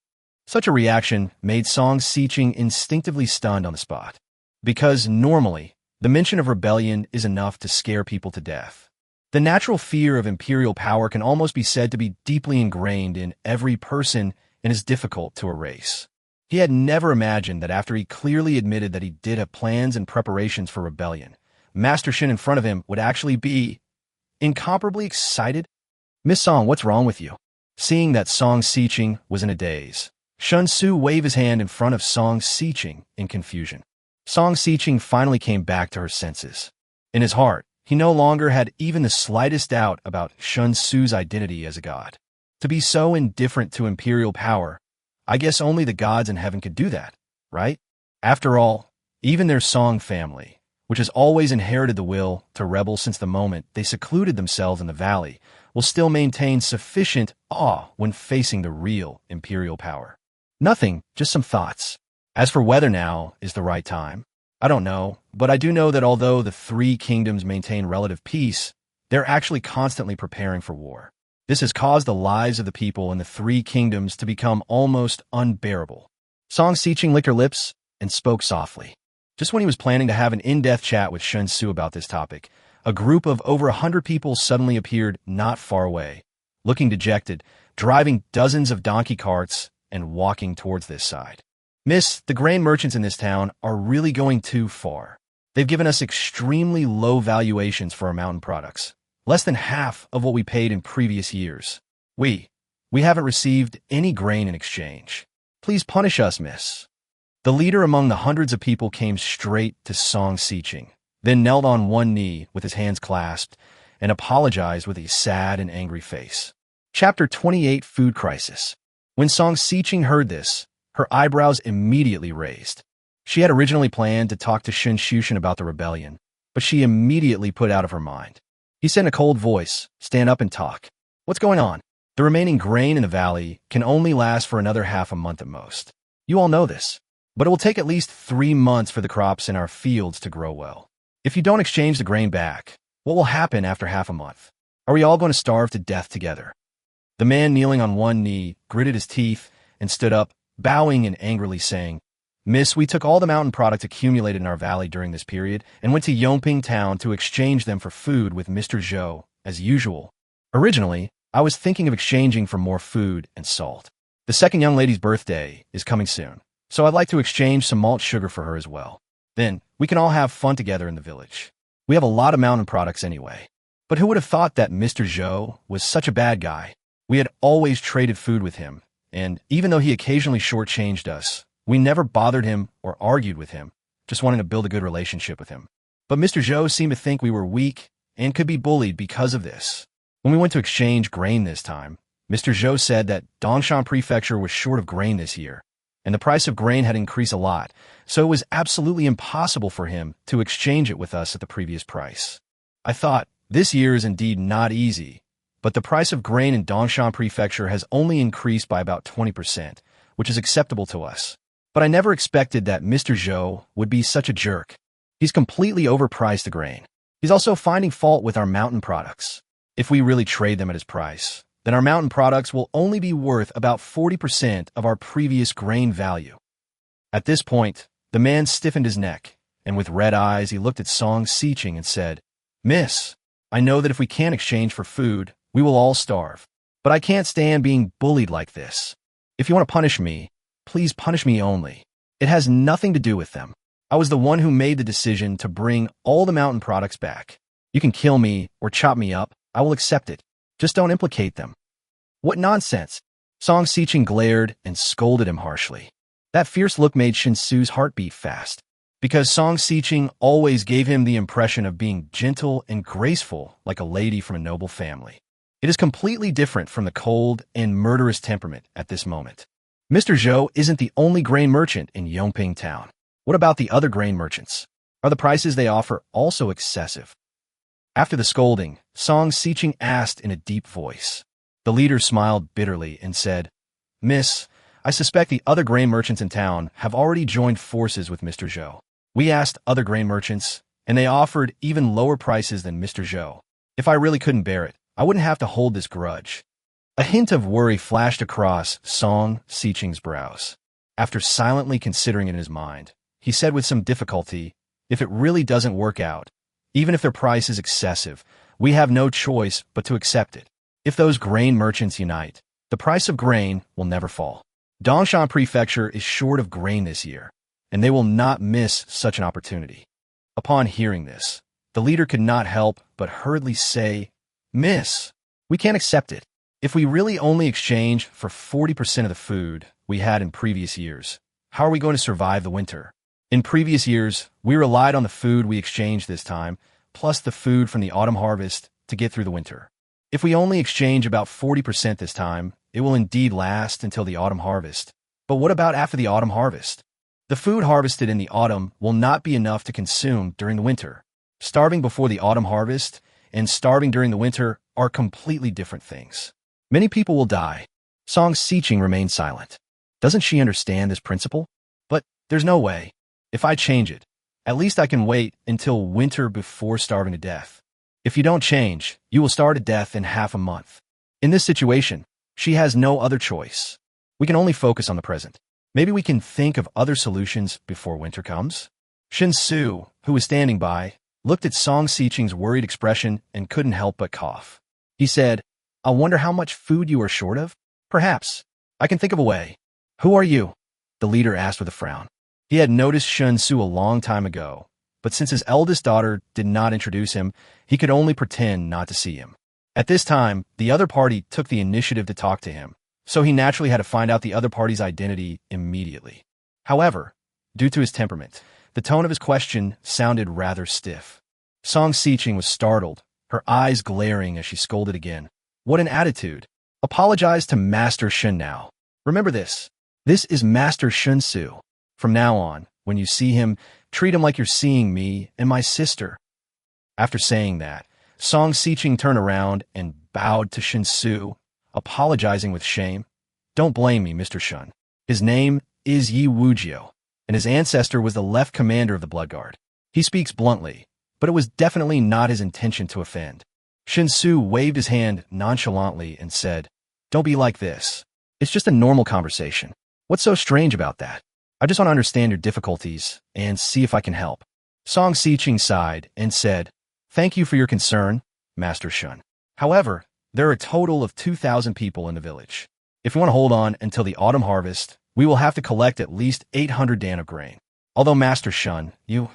Such a reaction made Song Xiqing instinctively stunned on the spot, because normally, the mention of rebellion is enough to scare people to death. The natural fear of imperial power can almost be said to be deeply ingrained in every person and is difficult to erase. He had never imagined that after he clearly admitted that he did have plans and preparations for rebellion, Master Shen in front of him would actually be incomparably excited. "Miss Song, what's wrong with you?" Seeing that Song Xiqing was in a daze, Shen Xu waved his hand in front of Song Xiqing in confusion. Song Xiqing finally came back to her senses. In his heart, he no longer had even the slightest doubt about Shen Xu's identity as a god. To be so indifferent to imperial power, I guess only the gods in heaven could do that, right? After all, even their Song family, which has always inherited the will to rebel since the moment they secluded themselves in the valley, will still maintain sufficient awe when facing the real imperial power. Nothing, just some thoughts. As for whether now is the right time, I don't know, but I do know that although the three kingdoms maintain relative peace, they're actually constantly preparing for war. This has caused the lives of the people in the three kingdoms to become almost unbearable. Song Xiqing licked her lips and spoke softly. Just when he was planning to have an in-depth chat with Shen Xu about this topic, a group of over 100 people suddenly appeared not far away, looking dejected, driving dozens of donkey carts and walking towards this side. "Miss, the grain merchants in this town are really going too far. They've given us extremely low valuations for our mountain products, less than half of what we paid in previous years. We haven't received any grain in exchange. Please punish us, miss." The leader among the hundreds of people came straight to Song Xiqing, then knelt on one knee with his hands clasped and apologized with a sad and angry face. Chapter 28, Food Crisis. When Song Xiqing heard this, her eyebrows immediately raised. She had originally planned to talk to Shen Xu about the rebellion, but she immediately put out of her mind. He said in a cold voice, "Stand up and talk. What's going on? The remaining grain in the valley can only last for another half a month at most. You all know this. But it will take at least 3 months for the crops in our fields to grow well. If you don't exchange the grain back, what will happen after half a month? Are we all going to starve to death together?" The man kneeling on one knee gritted his teeth and stood up, bowing and angrily saying, "Miss, we took all the mountain product accumulated in our valley during this period and went to Yongping town to exchange them for food with Mr. Zhou, as usual. Originally, I was thinking of exchanging for more food and salt. The second young lady's birthday is coming soon, so I'd like to exchange some malt sugar for her as well. Then, we can all have fun together in the village. We have a lot of mountain products anyway. But who would have thought that Mr. Zhou was such a bad guy? We had always traded food with him, and even though he occasionally shortchanged us, we never bothered him or argued with him, just wanting to build a good relationship with him. But Mr. Zhou seemed to think we were weak and could be bullied because of this. When we went to exchange grain this time, Mr. Zhou said that Dongshan Prefecture was short of grain this year, and the price of grain had increased a lot, so it was absolutely impossible for him to exchange it with us at the previous price. I thought, This year is indeed not easy, but the price of grain in Dongshan Prefecture has only increased by about 20%, which is acceptable to us. But I never expected that Mr. Zhou would be such a jerk. He's completely overpriced the grain. He's also finding fault with our mountain products. If we really trade them at his price, then our mountain products will only be worth about 40% of our previous grain value. At this point, the man stiffened his neck, and with red eyes he looked at Song Xiqing and said, "Miss, I know that if we can't exchange for food, we will all starve. But I can't stand being bullied like this. If you want to punish me, please punish me only. It has nothing to do with them. I was the one who made the decision to bring all the mountain products back. You can kill me or chop me up. I will accept it. Just don't implicate them." "What nonsense!" Song Xiqing glared and scolded him harshly. That fierce look made Shen Xu's heart beat fast, because Song Xiqing always gave him the impression of being gentle and graceful like a lady from a noble family. It is completely different from the cold and murderous temperament at this moment. Mr. Zhou isn't the only grain merchant in Yongping town. What about the other grain merchants? Are the prices they offer also excessive? After the scolding, Song Xiqing asked in a deep voice. The leader smiled bitterly and said, "Miss, I suspect the other grain merchants in town have already joined forces with Mr. Zhou. We asked other grain merchants, and they offered even lower prices than Mr. Zhou. If I really couldn't bear it, I wouldn't have to hold this grudge." A hint of worry flashed across Song Xiqing's brows. After silently considering it in his mind, he said with some difficulty, "If it really doesn't work out, even if their price is excessive, we have no choice but to accept it. If those grain merchants unite, the price of grain will never fall. Dongshan Prefecture is short of grain this year, and they will not miss such an opportunity." Upon hearing this, the leader could not help but hurriedly say, "Miss, we can't accept it. If we really only exchange for 40% of the food we had in previous years, how are we going to survive the winter? In previous years, we relied on the food we exchanged this time, plus the food from the autumn harvest, to get through the winter. If we only exchange about 40% this time, it will indeed last until the autumn harvest. But what about after the autumn harvest? The food harvested in the autumn will not be enough to consume during the winter. Starving before the autumn harvest and starving during the winter are completely different things. Many people will die." Song Xiqing remained silent. Doesn't she understand this principle? But there's no way. If I change it, at least I can wait until winter before starving to death. If you don't change, you will starve to death in half a month. In this situation, she has no other choice. We can only focus on the present. Maybe we can think of other solutions before winter comes. Shen Xu, who was standing by, looked at Song Xiqing's worried expression and couldn't help but cough. He said, "I wonder how much food you are short of? Perhaps. I can think of a way." "Who are you?" the leader asked with a frown. He had noticed Shen Xu a long time ago, but since his eldest daughter did not introduce him, he could only pretend not to see him. At this time, the other party took the initiative to talk to him, so he naturally had to find out the other party's identity immediately. However, due to his temperament, the tone of his question sounded rather stiff. Song Xiqing was startled, her eyes glaring as she scolded again. "What an attitude! Apologize to Master Shen now. Remember this. This is Master Shen Xu. From now on, when you see him, treat him like you're seeing me and my sister." After saying that, Song Xiqing turned around and bowed to Shen Xu, apologizing with shame. "Don't blame me, Mr. Shen. His name is Yi Wujiu, and his ancestor was the left commander of the Blood Guard. He speaks bluntly, but it was definitely not his intention to offend." Shen Xu waved his hand nonchalantly and said, "Don't be like this. It's just a normal conversation. What's so strange about that? I just want to understand your difficulties and see if I can help." Song Xiqing sighed and said, "Thank you for your concern, Master Shen. However, there are a total of 2,000 people in the village. If we want to hold on until the autumn harvest, we will have to collect at least 800 dan of grain. Although Master Shen, your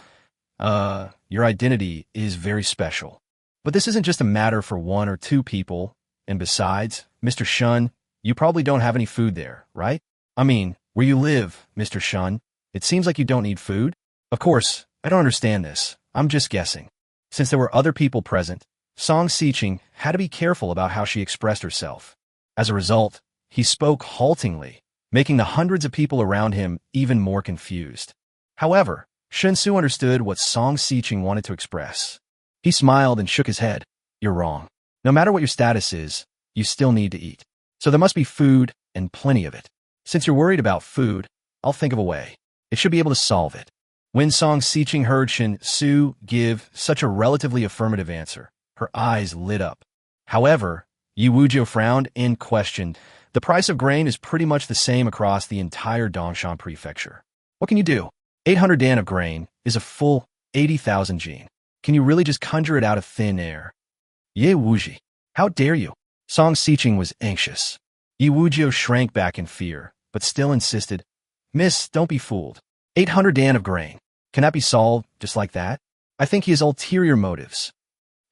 identity is very special. But this isn't just a matter for 1 or 2 people. And besides, Mr. Shen, you probably don't have any food there, right? I mean, where you live, Mr. Shen, it seems like you don't need food. Of course, I don't understand this. I'm just guessing." Since there were other people present, Song Xiqing had to be careful about how she expressed herself. As a result, he spoke haltingly, making the hundreds of people around him even more confused. However, Shen Xu understood what Song Xiqing wanted to express. He smiled and shook his head. You're wrong. No matter what your status is, you still need to eat. So there must be food, and plenty of it. Since you're worried about food, I'll think of a way. It should be able to solve it. When Song Xiqing heard Shen Xu give such a relatively affirmative answer, her eyes lit up. However, Yi Wujiu frowned and questioned. The price of grain is pretty much the same across the entire Dongshan prefecture. What can you do? 800 dan of grain is a full 80,000 jin. Can you really just conjure it out of thin air? Ye Wuji, how dare you? Song Xiqing was anxious. Yi Wujiu shrank back in fear, but still insisted, Miss, don't be fooled. 800 dan of grain. Can that be solved just like that? I think he has ulterior motives.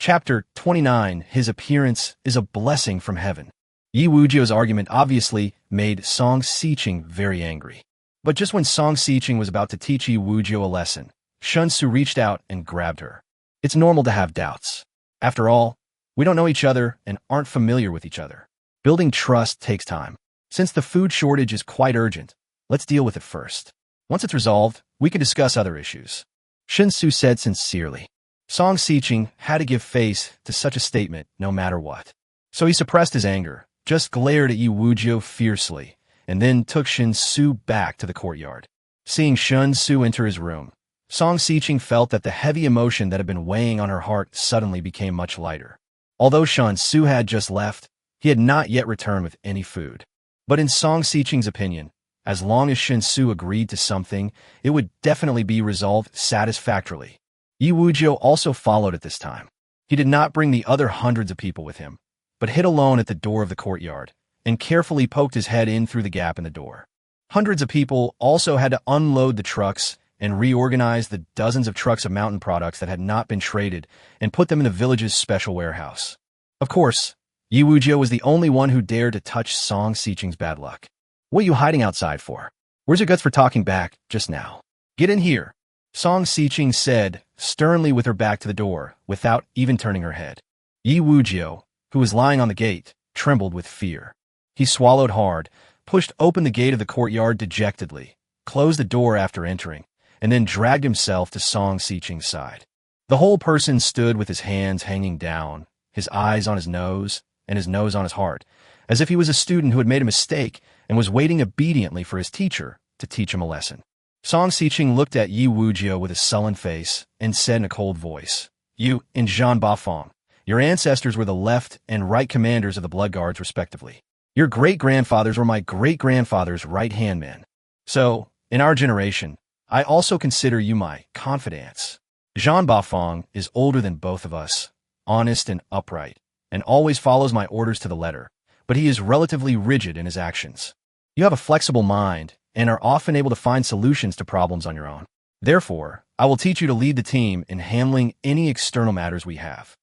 Chapter 29. His appearance is a blessing from heaven. Yi Wujiu's argument obviously made Song Xiqing very angry. But just when Song Xiqing was about to teach Yi Wujiu a lesson, Shen Xu reached out and grabbed her. It's normal to have doubts. After all, we don't know each other and aren't familiar with each other. Building trust takes time. Since the food shortage is quite urgent, let's deal with it first. Once it's resolved, we can discuss other issues. Shen Xu said sincerely. Song Xiqing had to give face to such a statement no matter what. So he suppressed his anger, just glared at Yi Wujiu fiercely, and then took Shen Xu back to the courtyard. Seeing Shen Xu enter his room, Song Xiqing felt that the heavy emotion that had been weighing on her heart suddenly became much lighter. Although Shen Xu had just left, he had not yet returned with any food. But in Song Xiqing's opinion, as long as Shen Xu agreed to something, it would definitely be resolved satisfactorily. Yi Wujiu also followed at this time. He did not bring the other hundreds of people with him, but hid alone at the door of the courtyard and carefully poked his head in through the gap in the door. Hundreds of people also had to unload the trucks and reorganize the dozens of trucks of mountain products that had not been traded and put them in the village's special warehouse. Of course, Yi Wujiu was the only one who dared to touch Song Xiqing's bad luck. What are you hiding outside for? Where's your guts for talking back just now? Get in here, Song Xiqing said sternly with her back to the door, without even turning her head. Yi Wujiu, who was lying on the gate, trembled with fear. He swallowed hard, pushed open the gate of the courtyard dejectedly, closed the door after entering, and then dragged himself to Song Xiqing's side. The whole person stood with his hands hanging down, his eyes on his nose, and his nose on his heart, as if he was a student who had made a mistake and was waiting obediently for his teacher to teach him a lesson. Song Xiqing looked at Yi Wujiu with a sullen face and said in a cold voice, You and Zhan Bafang, your ancestors were the left and right commanders of the Blood Guards, respectively. Your great-grandfathers were my great-grandfather's right-hand men. So, in our generation, I also consider you my confidants. Zhan Bafang is older than both of us, honest and upright, and always follows my orders to the letter, but he is relatively rigid in his actions. You have a flexible mind and are often able to find solutions to problems on your own. Therefore, I will teach you to lead the team in handling any external matters we have.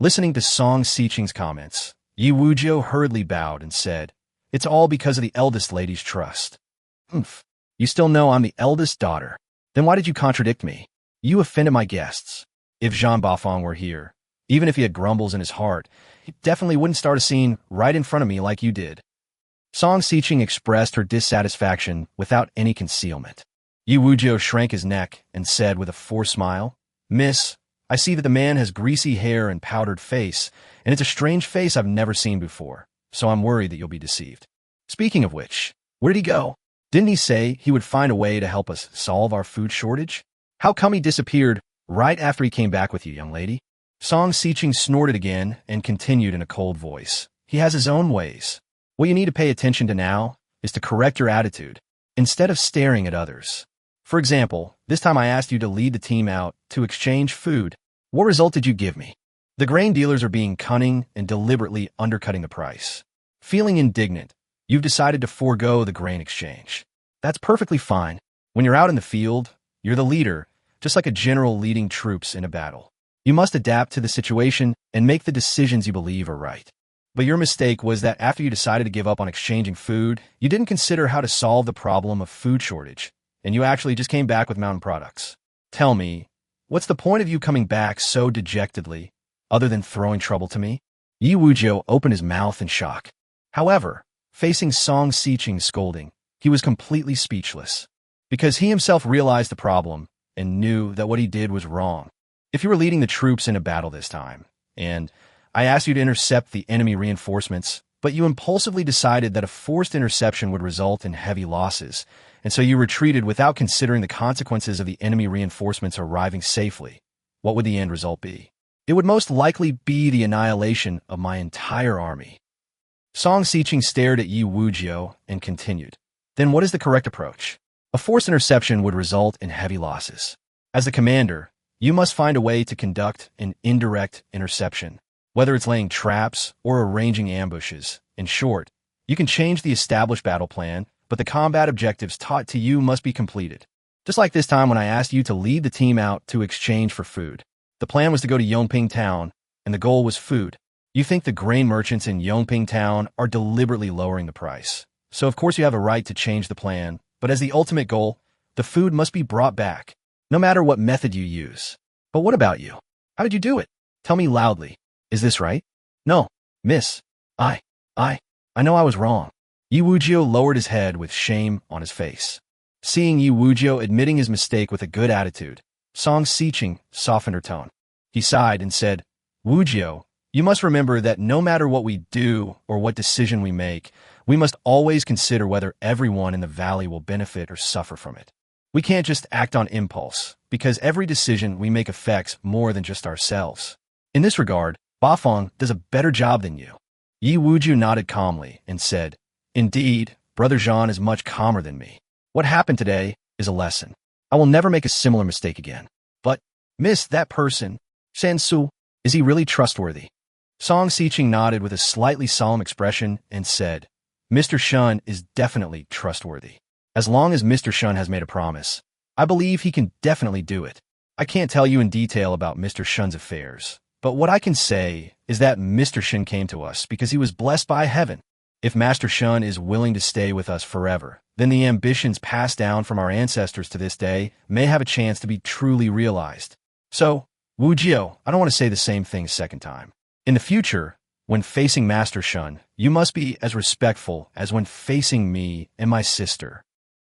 Listening to Song Xiqing's comments, Yi Wujiu hurriedly bowed and said, It's all because of the eldest lady's trust. Humph. You still know I'm the eldest daughter. Then why did you contradict me? You offended my guests. If Zhan Bafang were here, even if he had grumbles in his heart, he definitely wouldn't start a scene right in front of me like you did. Song Xiqing expressed her dissatisfaction without any concealment. Yi Wujiu shrank his neck and said with a forced smile, Miss, I see that the man has greasy hair and powdered face, and it's a strange face I've never seen before, so I'm worried that you'll be deceived. Speaking of which, where did he go? Didn't he say he would find a way to help us solve our food shortage? How come he disappeared right after he came back with you, young lady? Song Xiqing snorted again and continued in a cold voice. He has his own ways. What you need to pay attention to now is to correct your attitude, instead of staring at others. For example, this time I asked you to lead the team out to exchange food. What result did you give me? The grain dealers are being cunning and deliberately undercutting the price. Feeling indignant, you've decided to forego the grain exchange. That's perfectly fine. When you're out in the field, you're the leader, just like a general leading troops in a battle. You must adapt to the situation and make the decisions you believe are right. But your mistake was that after you decided to give up on exchanging food, you didn't consider how to solve the problem of food shortage, and you actually just came back with mountain products. Tell me, what's the point of you coming back so dejectedly, other than throwing trouble to me? Yi Wujiu opened his mouth in shock. However, facing Song Xiqing's scolding, he was completely speechless, because he himself realized the problem and knew that what he did was wrong. If you were leading the troops in a battle this time, and I asked you to intercept the enemy reinforcements, but you impulsively decided that a forced interception would result in heavy losses, and so you retreated without considering the consequences of the enemy reinforcements arriving safely. What would the end result be? It would most likely be the annihilation of my entire army. Song Xiqing stared at Yi Wujiu and continued. Then what is the correct approach? A forced interception would result in heavy losses. As the commander, you must find a way to conduct an indirect interception, whether it's laying traps or arranging ambushes. In short, you can change the established battle plan, but the combat objectives taught to you must be completed. Just like this time when I asked you to lead the team out to exchange for food. The plan was to go to Yongping Town, and the goal was food. You think the grain merchants in Yongping Town are deliberately lowering the price. So of course you have a right to change the plan, but as the ultimate goal, the food must be brought back, no matter what method you use. But what about you? How did you do it? Tell me loudly. Is this right? No, miss. I know I was wrong. Yi Wujiu lowered his head with shame on his face. Seeing Yi Wujiu admitting his mistake with a good attitude, Song Xiqing softened her tone. He sighed and said, Wujiu, you must remember that no matter what we do or what decision we make, we must always consider whether everyone in the valley will benefit or suffer from it. We can't just act on impulse, because every decision we make affects more than just ourselves. In this regard, Bafeng does a better job than you. Yi Wujiu nodded calmly and said, Indeed, Brother Zhan is much calmer than me. What happened today is a lesson. I will never make a similar mistake again. But, miss, that person, Shen Xu, is he really trustworthy? Song Xiqing nodded with a slightly solemn expression and said, Mr. Shen is definitely trustworthy. As long as Mr. Shen has made a promise, I believe he can definitely do it. I can't tell you in detail about Mr. Shen's affairs, but what I can say is that Mr. Shen came to us because he was blessed by heaven. If Master Shen is willing to stay with us forever, then the ambitions passed down from our ancestors to this day may have a chance to be truly realized. So, Wujiu, I don't want to say the same thing a second time. In the future, when facing Master Shen, you must be as respectful as when facing me and my sister.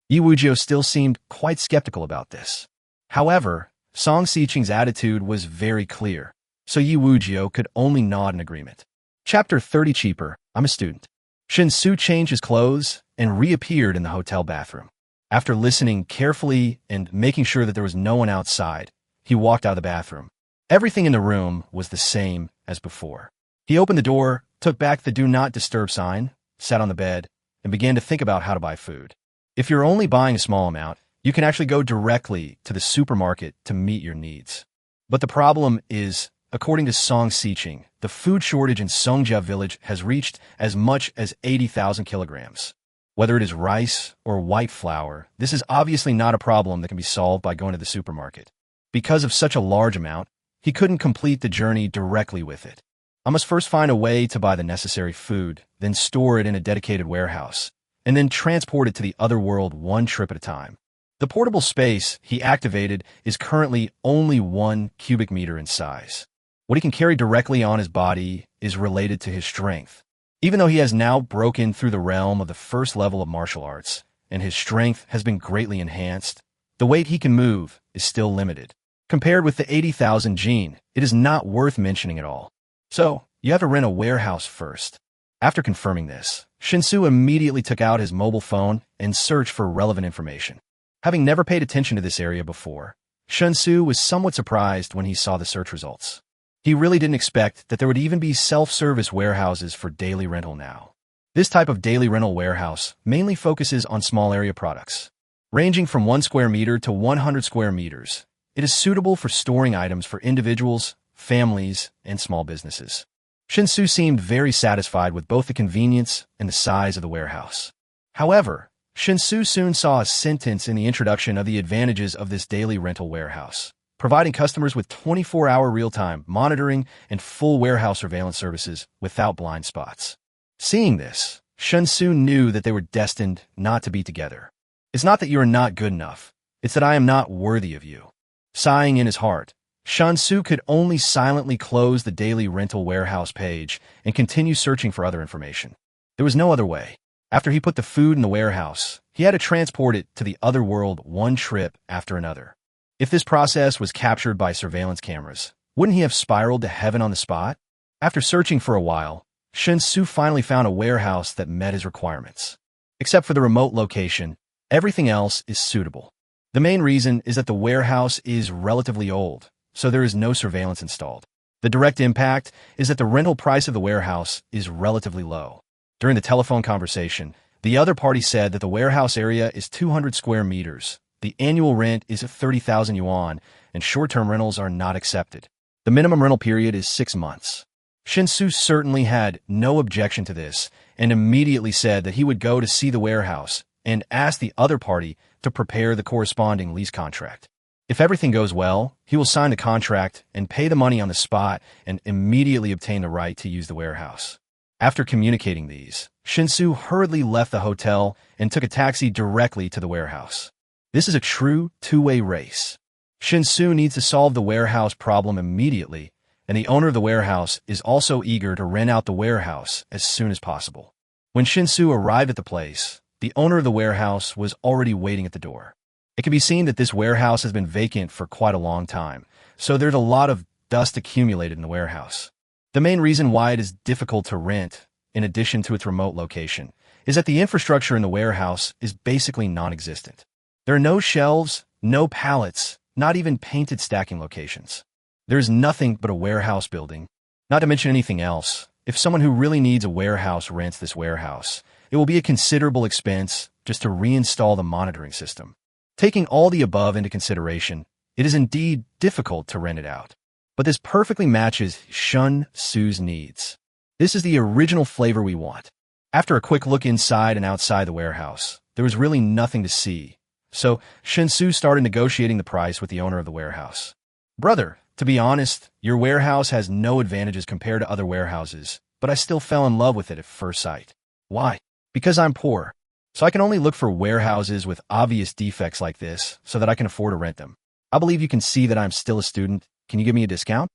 Yi Wujiu still seemed quite skeptical about this. However, Song Xiqing's attitude was very clear, so Yi Wujiu could only nod in agreement. Chapter 30 Cheaper, I'm a student. Shen Xu changed his clothes and reappeared in the hotel bathroom. After listening carefully and making sure that there was no one outside, he walked out of the bathroom. Everything in the room was the same as before. He opened the door, took back the Do Not Disturb sign, sat on the bed, and began to think about how to buy food. If you're only buying a small amount, you can actually go directly to the supermarket to meet your needs. But the problem is, according to Song Xiqing, the food shortage in Songjia village has reached as much as 80,000 kilograms. Whether it is rice or white flour, this is obviously not a problem that can be solved by going to the supermarket. Because of such a large amount, he couldn't complete the journey directly with it. I must first find a way to buy the necessary food, then store it in a dedicated warehouse, and then transport it to the other world one trip at a time. The portable space he activated is currently only 1 cubic meter in size. What he can carry directly on his body is related to his strength. Even though he has now broken through the realm of the first level of martial arts, and his strength has been greatly enhanced, the weight he can move is still limited. Compared with the 80,000 gene, it is not worth mentioning at all. So, you have to rent a warehouse first. After confirming this, Shen Xu immediately took out his mobile phone and searched for relevant information. Having never paid attention to this area before, Shen Xu was somewhat surprised when he saw the search results. He really didn't expect that there would even be self-service warehouses for daily rental now. This type of daily rental warehouse mainly focuses on small area products. Ranging from 1 square meter to 100 square meters, it is suitable for storing items for individuals, families, and small businesses. Shen Xu seemed very satisfied with both the convenience and the size of the warehouse. However, Shen Xu soon saw a sentence in the introduction of the advantages of this daily rental warehouse, providing customers with 24-hour real-time monitoring and full warehouse surveillance services without blind spots. Seeing this, Shen Xu knew that they were destined not to be together. It's not that you are not good enough, it's that I am not worthy of you. Sighing in his heart, Shen Xu could only silently close the daily rental warehouse page and continue searching for other information. There was no other way. After he put the food in the warehouse, he had to transport it to the other world one trip after another. If this process was captured by surveillance cameras, wouldn't he have spiraled to heaven on the spot? After searching for a while, Shen Xu finally found a warehouse that met his requirements. Except for the remote location, everything else is suitable. The main reason is that the warehouse is relatively old, so there is no surveillance installed. The direct impact is that the rental price of the warehouse is relatively low. During the telephone conversation, the other party said that the warehouse area is 200 square meters. The annual rent is 30,000 yuan, and short-term rentals are not accepted. The minimum rental period is 6 months. Shen Xu certainly had no objection to this and immediately said that he would go to see the warehouse and ask the other party to prepare the corresponding lease contract. If everything goes well, he will sign the contract and pay the money on the spot and immediately obtain the right to use the warehouse. After communicating these, Shen Xu hurriedly left the hotel and took a taxi directly to the warehouse. This is a true two-way race. Shen Xu needs to solve the warehouse problem immediately, and the owner of the warehouse is also eager to rent out the warehouse as soon as possible. When Shen Xu arrived at the place, the owner of the warehouse was already waiting at the door. It can be seen that this warehouse has been vacant for quite a long time, so there's a lot of dust accumulated in the warehouse. The main reason why it is difficult to rent, in addition to its remote location, is that the infrastructure in the warehouse is basically non-existent. There are no shelves, no pallets, not even painted stacking locations. There is nothing but a warehouse building. Not to mention anything else, if someone who really needs a warehouse rents this warehouse, it will be a considerable expense just to reinstall the monitoring system. Taking all the above into consideration, it is indeed difficult to rent it out. But this perfectly matches Shen Xu's needs. This is the original flavor we want. After a quick look inside and outside the warehouse, there was really nothing to see. So Shen Xu started negotiating the price with the owner of the warehouse. "Brother, to be honest, your warehouse has no advantages compared to other warehouses, but I still fell in love with it at first sight. Why? Because I'm poor. So I can only look for warehouses with obvious defects like this so that I can afford to rent them. I believe you can see that I'm still a student. Can you give me a discount?"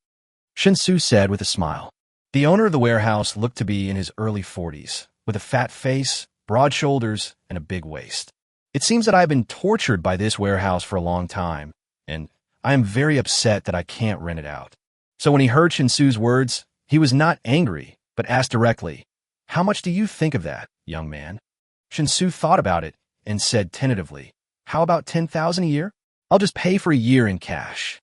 Shen Xu said with a smile. The owner of the warehouse looked to be in his early 40s, with a fat face, broad shoulders, and a big waist. "It seems that I have been tortured by this warehouse for a long time, and I am very upset that I can't rent it out." So when he heard Shen Xu's words, he was not angry, but asked directly, "How much do you think of that, young man?" Shen Xu thought about it and said tentatively, "How about 10,000 a year? I'll just pay for a year in cash."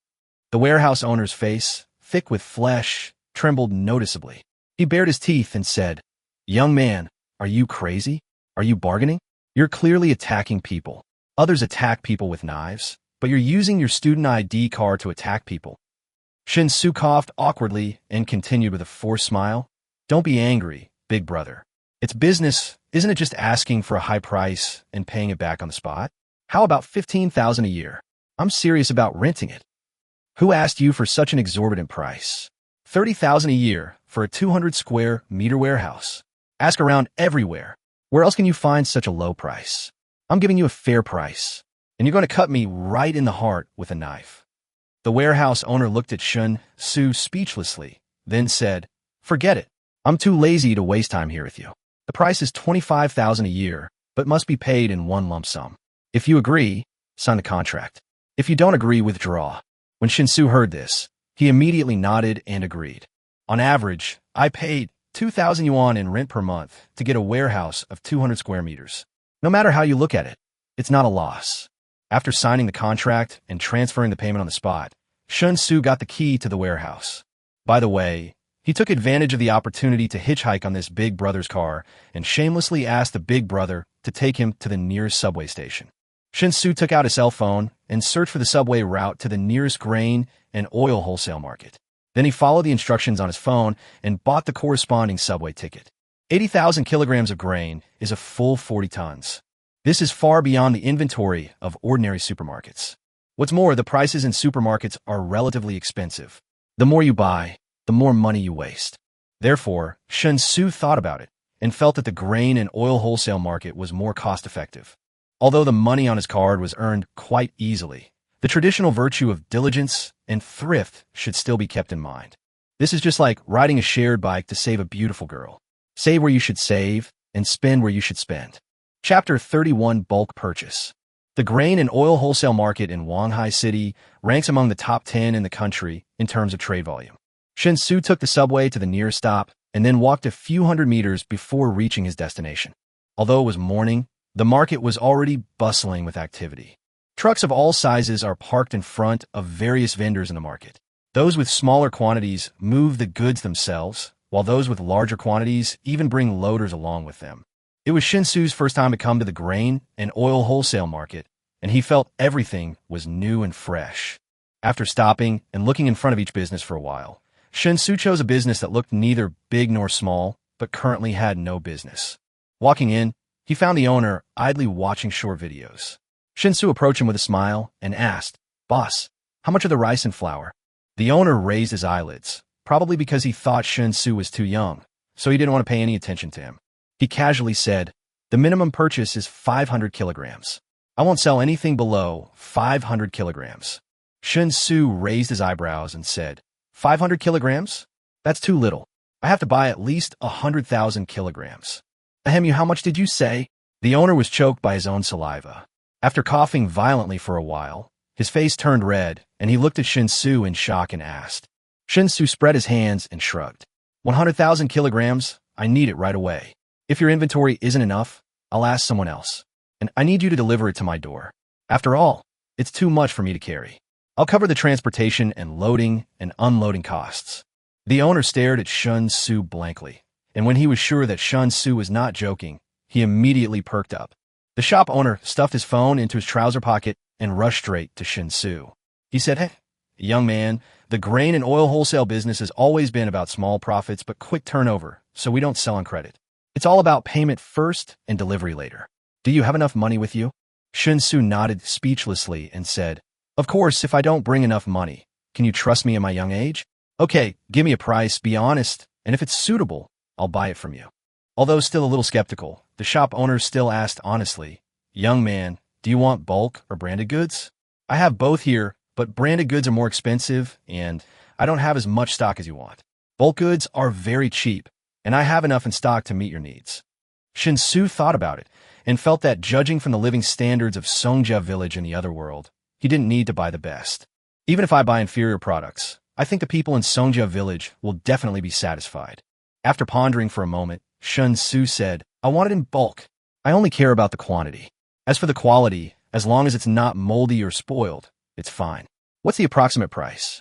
The warehouse owner's face, thick with flesh, trembled noticeably. He bared his teeth and said, "Young man, are you crazy? Are you bargaining? You're clearly attacking people. Others attack people with knives, but you're using your student ID card to attack people." Shen Xu coughed awkwardly and continued with a forced smile. "Don't be angry, big brother. It's business, isn't it? Just asking for a high price and paying it back on the spot? How about 15,000 a year? I'm serious about renting it." "Who asked you for such an exorbitant price? 30,000 a year for a 200 square meter warehouse. Ask around everywhere. Where else can you find such a low price? I'm giving you a fair price, and you're going to cut me right in the heart with a knife." The warehouse owner looked at Shen Xu speechlessly, then said, "Forget it. I'm too lazy to waste time here with you. The price is 25,000 a year, but must be paid in one lump sum. If you agree, sign the contract. If you don't agree, withdraw." When Shen Xu heard this, he immediately nodded and agreed. "On average, I paid 2,000 yuan in rent per month to get a warehouse of 200 square meters. No matter how you look at it, it's not a loss." After signing the contract and transferring the payment on the spot, Shen Xu got the key to the warehouse. By the way, he took advantage of the opportunity to hitchhike on this big brother's car and shamelessly asked the big brother to take him to the nearest subway station. Shen Xu took out his cell phone and searched for the subway route to the nearest grain and oil wholesale market. Then he followed the instructions on his phone and bought the corresponding subway ticket. 80,000 kilograms of grain is a full 40 tons. This is far beyond the inventory of ordinary supermarkets. What's more, the prices in supermarkets are relatively expensive. The more you buy, the more money you waste. Therefore, Shen Xu thought about it and felt that the grain and oil wholesale market was more cost-effective. Although the money on his card was earned quite easily, the traditional virtue of diligence and thrift should still be kept in mind. This is just like riding a shared bike to save a beautiful girl. Save where you should save and spend where you should spend. Chapter 31: Bulk Purchase. The grain and oil wholesale market in Wanhai City ranks among the top 10 in the country in terms of trade volume. Shen Xu took the subway to the nearest stop and then walked a few hundred meters before reaching his destination. Although it was morning, the market was already bustling with activity. Trucks of all sizes are parked in front of various vendors in the market. Those with smaller quantities move the goods themselves, while those with larger quantities even bring loaders along with them. It was Shen Xu's first time to come to the grain and oil wholesale market, and he felt everything was new and fresh. After stopping and looking in front of each business for a while, Shen Xu chose a business that looked neither big nor small, but currently had no business. Walking in, he found the owner idly watching short videos. Shen Xu approached him with a smile and asked, "Boss, how much are the rice and flour?" The owner raised his eyelids, probably because he thought Shen Xu was too young, so he didn't want to pay any attention to him. He casually said, "The minimum purchase is 500 kilograms. I won't sell anything below 500 kilograms." Shen Xu raised his eyebrows and said, 500 kilograms? That's too little. I have to buy at least 100,000 kilograms. Ahem, how much did you say? The owner was choked by his own saliva. After coughing violently for a while, his face turned red, and he looked at Shen Xu in shock and asked. Shen Xu spread his hands and shrugged. 100,000 kilograms? I need it right away. If your inventory isn't enough, I'll ask someone else. And I need you to deliver it to my door. After all, it's too much for me to carry. I'll cover the transportation and loading and unloading costs. The owner stared at Shen Xu blankly, and when he was sure that Shen Xu was not joking, he immediately perked up. The shop owner stuffed his phone into his trouser pocket and rushed straight to Shen Xu. He said, "Hey, young man, the grain and oil wholesale business has always been about small profits but quick turnover, so we don't sell on credit. It's all about payment first and delivery later. Do you have enough money with you?" Shen Xu nodded speechlessly and said, "Of course, if I don't bring enough money. Can you trust me in my young age? Okay, give me a price, be honest, and if it's suitable, I'll buy it from you." Although still a little skeptical, the shop owner still asked honestly, "Young man, do you want bulk or branded goods? I have both here, but branded goods are more expensive, and I don't have as much stock as you want. Bulk goods are very cheap, and I have enough in stock to meet your needs." Shen Xu thought about it and felt that judging from the living standards of Songjia village in the other world, he didn't need to buy the best. Even if I buy inferior products, I think the people in Songjia village will definitely be satisfied. After pondering for a moment, Shen Xu said, "I want it in bulk. I only care about the quantity. As for the quality, as long as it's not moldy or spoiled, it's fine. What's the approximate price?"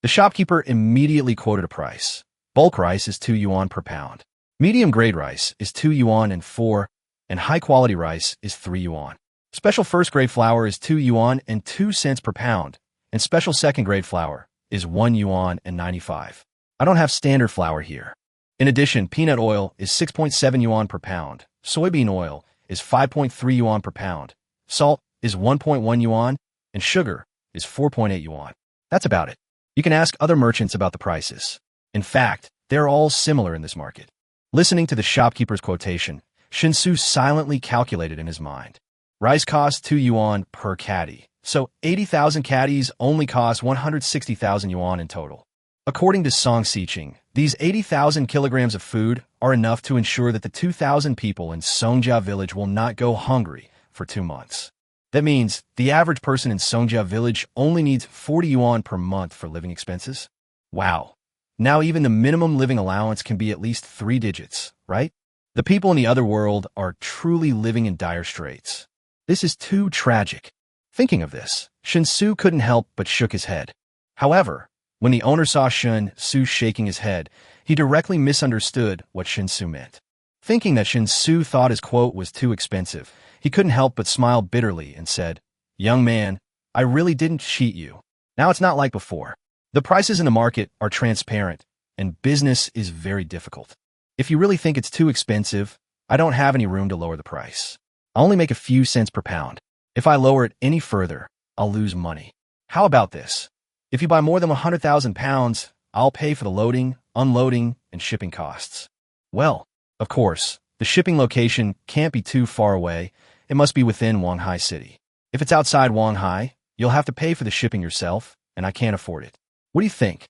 The shopkeeper immediately quoted a price. Bulk rice is 2 yuan per pound. Medium grade rice is 2 yuan and 4, and high quality rice is 3 yuan. Special first grade flour is 2 yuan and 2 cents per pound, and special second grade flour is 1 yuan and 95. I don't have standard flour here. In addition, peanut oil is 6.7 yuan per pound, soybean oil is 5.3 yuan per pound, salt is 1.1 yuan, and sugar is 4.8 yuan. That's about it. You can ask other merchants about the prices. In fact, they're all similar in this market. Listening to the shopkeeper's quotation, Shen Xu silently calculated in his mind. Rice costs 2 yuan per caddy, so 80,000 caddies only cost 160,000 yuan in total. According to Song Xiqing, these 80,000 kilograms of food are enough to ensure that the 2,000 people in Songjia village will not go hungry for 2 months. That means the average person in Songjia village only needs 40 yuan per month for living expenses. Wow. Now even the minimum living allowance can be at least 3 digits, right? The people in the other world are truly living in dire straits. This is too tragic. Thinking of this, Shen Xu couldn't help but shook his head. However, when the owner saw Shen Xu shaking his head, he directly misunderstood what Shen Xu meant. Thinking that Shen Xu thought his quote was too expensive, he couldn't help but smile bitterly and said, "Young man, I really didn't cheat you. Now it's not like before. The prices in the market are transparent, and business is very difficult. If you really think it's too expensive, I don't have any room to lower the price. I'll only make a few cents per pound. If I lower it any further, I'll lose money. How about this? If you buy more than 100,000 pounds, I'll pay for the loading, unloading, and shipping costs." Well, of course, the shipping location can't be too far away. It must be within Wanghai City. If it's outside Wanghai, you'll have to pay for the shipping yourself, and I can't afford it. What do you think?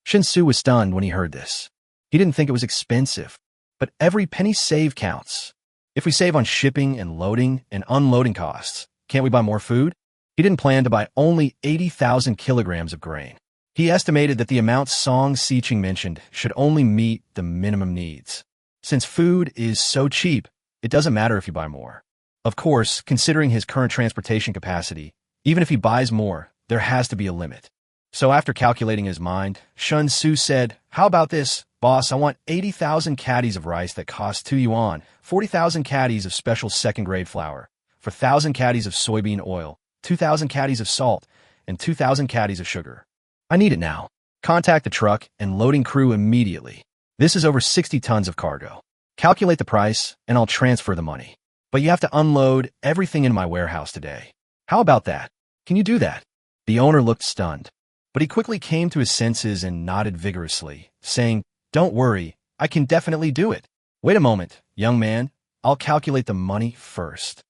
Shen Xu was stunned when he heard this. He didn't think it was expensive, but every penny saved counts. If we save on shipping and loading and unloading costs, can't we buy more food? He didn't plan to buy only 80,000 kilograms of grain. He estimated that the amount Song Xiqing mentioned should only meet the minimum needs. Since food is so cheap, it doesn't matter if you buy more. Of course, considering his current transportation capacity, even if he buys more, there has to be a limit. So after calculating his mind, Shen Xu said, "How about this, boss? I want 80,000 caddies of rice that cost 2 yuan, 40,000 caddies of special second-grade flour, 4,000 caddies of soybean oil, 2,000 caddies of salt, and 2,000 caddies of sugar. I need it now. Contact the truck and loading crew immediately. This is over 60 tons of cargo. Calculate the price, and I'll transfer the money. But you have to unload everything in my warehouse today. How about that? Can you do that?" The owner looked stunned, but he quickly came to his senses and nodded vigorously, saying, "Don't worry, I can definitely do it. Wait a moment, young man, I'll calculate the money first."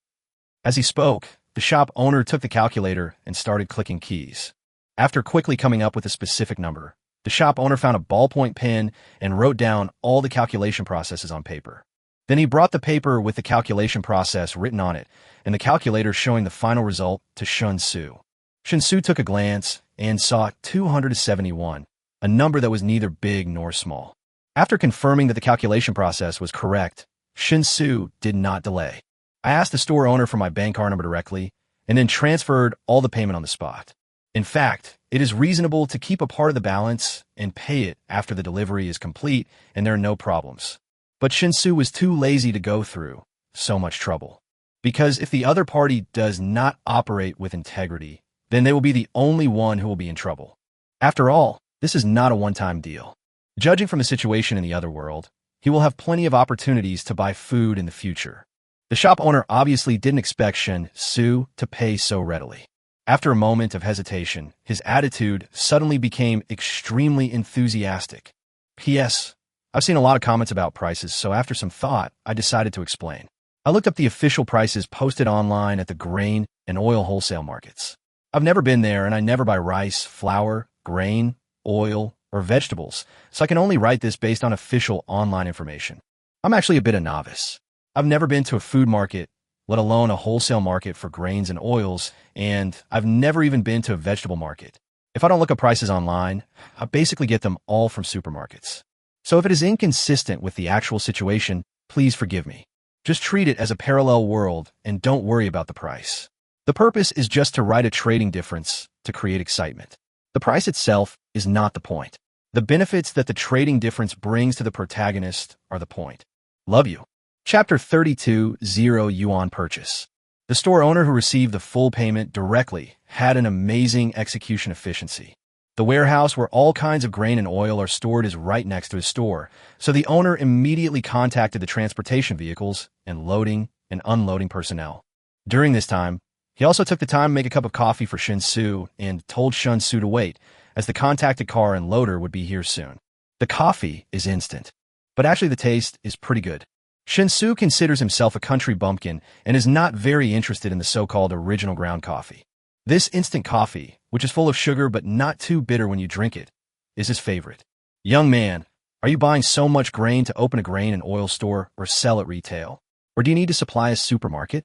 As he spoke, the shop owner took the calculator and started clicking keys. After quickly coming up with a specific number, the shop owner found a ballpoint pen and wrote down all the calculation processes on paper. Then he brought the paper with the calculation process written on it and the calculator showing the final result to Shen Xu. Shen Xu took a glance and saw 271, a number that was neither big nor small. After confirming that the calculation process was correct, Shen Xu did not delay. "I asked the store owner for my bank card number directly and then transferred all the payment on the spot. In fact, it is reasonable to keep a part of the balance and pay it after the delivery is complete and there are no problems." But Shen Xu was too lazy to go through so much trouble. Because if the other party does not operate with integrity, then they will be the only one who will be in trouble. After all, this is not a one-time deal. Judging from the situation in the other world, he will have plenty of opportunities to buy food in the future. The shop owner obviously didn't expect Shen Xu to pay so readily. After a moment of hesitation, his attitude suddenly became extremely enthusiastic. "P.S. I've seen a lot of comments about prices, so after some thought, I decided to explain. I looked up the official prices posted online at the grain and oil wholesale markets. I've never been there, and I never buy rice, flour, grain, oil, or vegetables, so I can only write this based on official online information. I'm actually a bit of a novice. I've never been to a food market, let alone a wholesale market for grains and oils, and I've never even been to a vegetable market. If I don't look up prices online, I basically get them all from supermarkets. So if it is inconsistent with the actual situation, please forgive me. Just treat it as a parallel world and don't worry about the price. The purpose is just to write a trading difference to create excitement. The price itself is not the point. The benefits that the trading difference brings to the protagonist are the point. Love you." Chapter 32, 0 Yuan Purchase. The store owner who received the full payment directly had an amazing execution efficiency. The warehouse where all kinds of grain and oil are stored is right next to his store, so the owner immediately contacted the transportation vehicles and loading and unloading personnel. During this time, he also took the time to make a cup of coffee for Shen Xu and told Shen Xu to wait, as the contacted car and loader would be here soon. The coffee is instant, but actually the taste is pretty good. Shen Xu considers himself a country bumpkin and is not very interested in the so-called original ground coffee. This instant coffee, which is full of sugar but not too bitter when you drink it, is his favorite. "Young man, are you buying so much grain to open a grain and oil store or sell at retail? Or do you need to supply a supermarket?"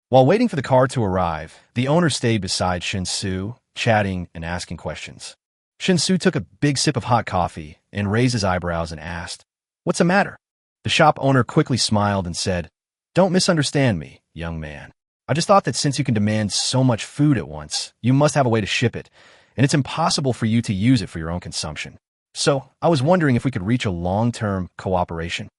While waiting for the car to arrive, the owner stayed beside Shen Xu, chatting and asking questions. Shen Xu took a big sip of hot coffee and raised his eyebrows and asked, "What's the matter?" The shop owner quickly smiled and said, "Don't misunderstand me, young man. I just thought that since you can demand so much food at once, you must have a way to ship it, and it's impossible for you to use it for your own consumption. So I was wondering if we could reach a long-term cooperation.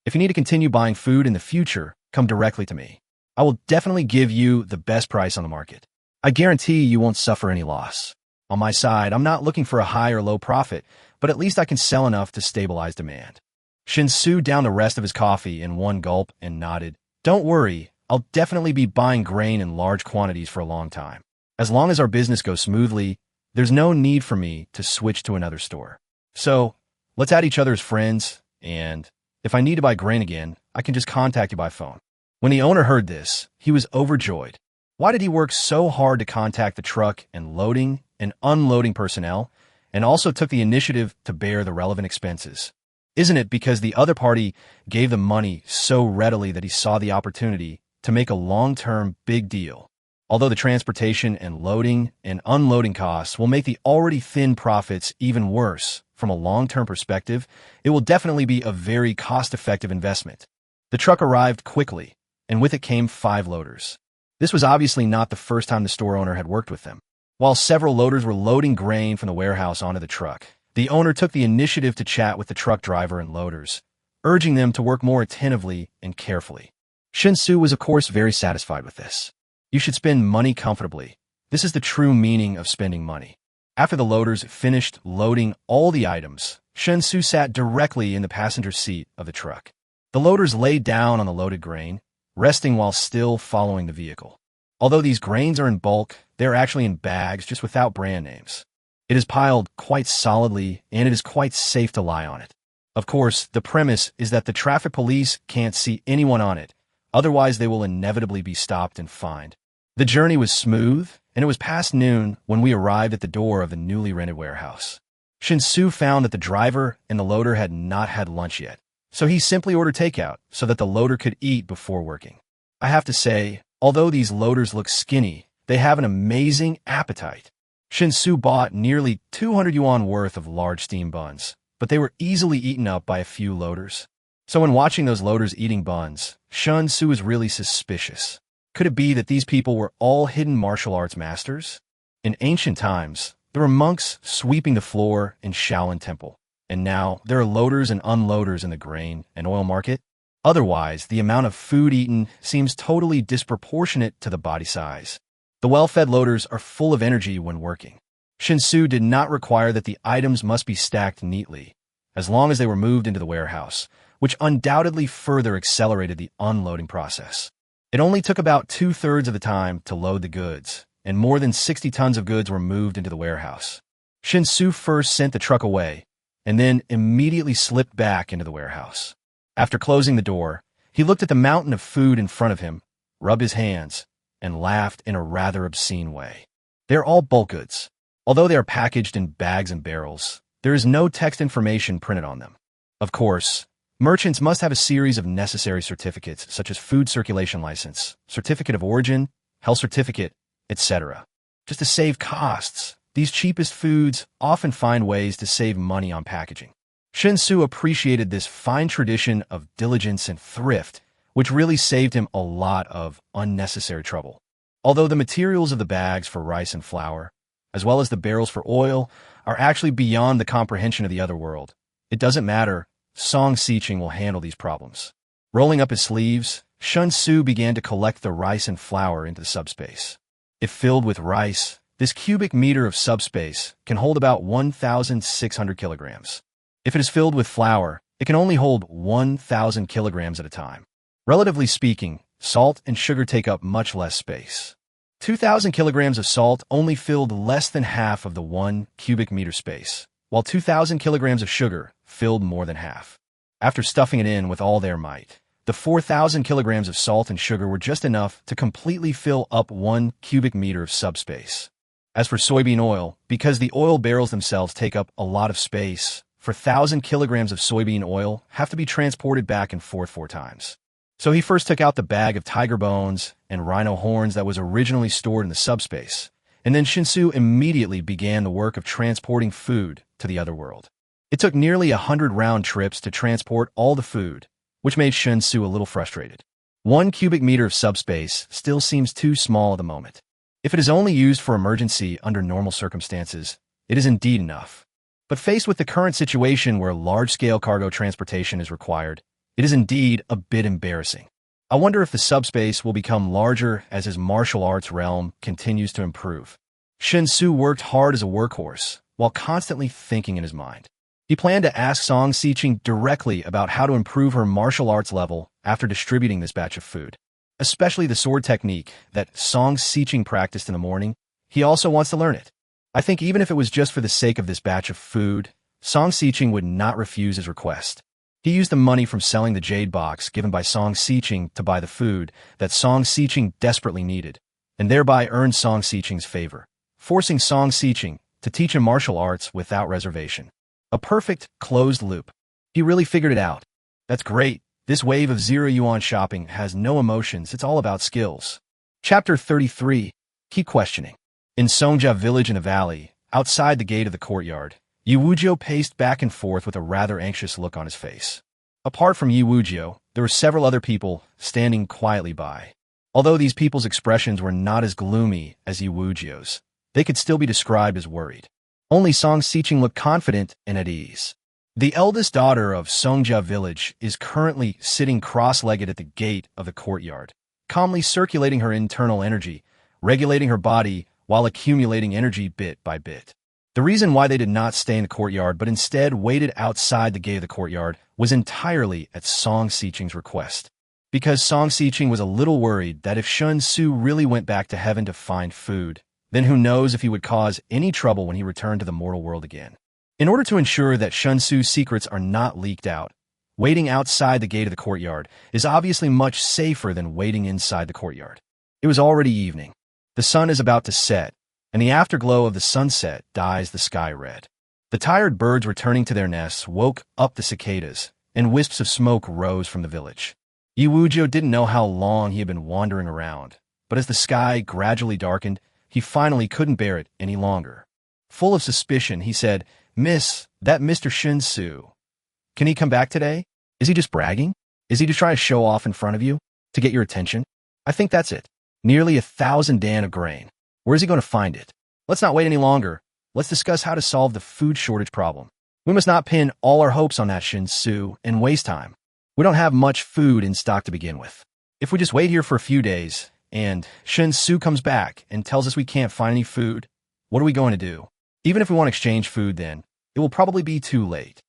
If you need to continue buying food in the future, come directly to me. I will definitely give you the best price on the market. I guarantee you won't suffer any loss. On my side, I'm not looking for a high or low profit, but at least I can sell enough to stabilize demand." Shen Xu downed the rest of his coffee in one gulp and nodded. "Don't worry, I'll definitely be buying grain in large quantities for a long time. As long as our business goes smoothly, there's no need for me to switch to another store. So, let's add each other as friends, and if I need to buy grain again, I can just contact you by phone." When the owner heard this, he was overjoyed. Why did he work so hard to contact the truck and loading and unloading personnel, and also took the initiative to bear the relevant expenses? Isn't it because the other party gave the money so readily that he saw the opportunity to make a long-term big deal? Although the transportation and loading and unloading costs will make the already thin profits even worse, from a long-term perspective, it will definitely be a very cost-effective investment. The truck arrived quickly, and with it came 5 loaders. This was obviously not the first time the store owner had worked with them. While several loaders were loading grain from the warehouse onto the truck, the owner took the initiative to chat with the truck driver and loaders, urging them to work more attentively and carefully. Shen Xu was of course very satisfied with this. You should spend money comfortably. This is the true meaning of spending money. After the loaders finished loading all the items, Shen Xu sat directly in the passenger seat of the truck. The loaders laid down on the loaded grain, resting while still following the vehicle. Although these grains are in bulk, they are actually in bags just without brand names. It is piled quite solidly, and it is quite safe to lie on it. Of course, the premise is that the traffic police can't see anyone on it, otherwise they will inevitably be stopped and fined. The journey was smooth, and it was past noon when we arrived at the door of the newly rented warehouse. Shen Xu found that the driver and the loader had not had lunch yet, so he simply ordered takeout so that the loader could eat before working. I have to say, although these loaders look skinny, they have an amazing appetite. Shen Xu bought nearly 200 yuan worth of large steam buns, but they were easily eaten up by a few loaders. So when watching those loaders eating buns, Shen Xu was really suspicious. Could it be that these people were all hidden martial arts masters? In ancient times, there were monks sweeping the floor in Shaolin Temple, and now there are loaders and unloaders in the grain and oil market. Otherwise, the amount of food eaten seems totally disproportionate to the body size. The well-fed loaders are full of energy when working. Shen Xu did not require that the items must be stacked neatly, as long as they were moved into the warehouse, which undoubtedly further accelerated the unloading process. It only took about 2/3 of the time to load the goods, and more than 60 tons of goods were moved into the warehouse. Shen Xu first sent the truck away, and then immediately slipped back into the warehouse. After closing the door, he looked at the mountain of food in front of him, rubbed his hands, and laughed in a rather obscene way. They are all bulk goods. Although they are packaged in bags and barrels, there is no text information printed on them. Of course, merchants must have a series of necessary certificates such as food circulation license, certificate of origin, health certificate, etc. Just to save costs, these cheapest foods often find ways to save money on packaging. Shen Xu appreciated this fine tradition of diligence and thrift, which really saved him a lot of unnecessary trouble. Although the materials of the bags for rice and flour, as well as the barrels for oil, are actually beyond the comprehension of the other world, it doesn't matter. Song Xiqing will handle these problems. Rolling up his sleeves, Shen Xu began to collect the rice and flour into the subspace. If filled with rice, this cubic meter of subspace can hold about 1,600 kilograms. If it is filled with flour, it can only hold 1,000 kilograms at a time. Relatively speaking, salt and sugar take up much less space. 2,000 kilograms of salt only filled less than half of the 1 cubic meter space, while 2,000 kilograms of sugar filled more than half. After stuffing it in with all their might, the 4,000 kilograms of salt and sugar were just enough to completely fill up 1 cubic meter of subspace. As for soybean oil, because the oil barrels themselves take up a lot of space, 4,000 kilograms of soybean oil have to be transported back and forth 4 times. So he first took out the bag of tiger bones and rhino horns that was originally stored in the subspace, and then Shen Xu immediately began the work of transporting food to the other world. It took nearly 100 round trips to transport all the food, which made Shen Xu a little frustrated. 1 cubic meter of subspace still seems too small at the moment. If it is only used for emergency under normal circumstances, it is indeed enough. But faced with the current situation where large-scale cargo transportation is required, it is indeed a bit embarrassing. I wonder if the subspace will become larger as his martial arts realm continues to improve. Shen Xu worked hard as a workhorse, while constantly thinking in his mind. He planned to ask Song Xiqing directly about how to improve her martial arts level after distributing this batch of food. Especially the sword technique that Song Xiqing practiced in the morning, he also wants to learn it. I think even if it was just for the sake of this batch of food, Song Xiqing would not refuse his request. He used the money from selling the jade box given by Song Xiqing to buy the food that Song Xiqing desperately needed, and thereby earned Song Xiqing's favor, forcing Song Xiqing to teach him martial arts without reservation. A perfect, closed loop. He really figured it out. That's great. This wave of 0 yuan shopping has no emotions, it's all about skills. Chapter 33. Keep questioning. In Songjia village in the valley, outside the gate of the courtyard, Yi Wuzhou paced back and forth with a rather anxious look on his face. Apart from Yi Wuzhou, there were several other people standing quietly by. Although these people's expressions were not as gloomy as Yi Wuzhou's, they could still be described as worried. Only Song Xiqing looked confident and at ease. The eldest daughter of Songjia village is currently sitting cross-legged at the gate of the courtyard, calmly circulating her internal energy, regulating her body while accumulating energy bit by bit. The reason why they did not stay in the courtyard but instead waited outside the gate of the courtyard was entirely at Song Xiqing's request. Because Song Xiqing was a little worried that if Shen Xu really went back to heaven to find food, then who knows if he would cause any trouble when he returned to the mortal world again. In order to ensure that Shen Xu's secrets are not leaked out, waiting outside the gate of the courtyard is obviously much safer than waiting inside the courtyard. It was already evening. The sun is about to set, and the afterglow of the sunset dyes the sky red. The tired birds returning to their nests woke up the cicadas, and wisps of smoke rose from the village. Yi Wuzhou didn't know how long he had been wandering around, but as the sky gradually darkened, he finally couldn't bear it any longer. Full of suspicion, he said, "Miss, that Mr. Shen Xu. Can he come back today? Is he just bragging? Is he just trying to show off in front of you? To get your attention? I think that's it. Nearly 1,000 dan of grain. Where is he going to find it? Let's not wait any longer. Let's discuss how to solve the food shortage problem. We must not pin all our hopes on that Shen Xu and waste time. We don't have much food in stock to begin with. If we just wait here for a few days, and Shen Xu comes back and tells us we can't find any food, what are we going to do? Even if we want to exchange food then, it will probably be too late."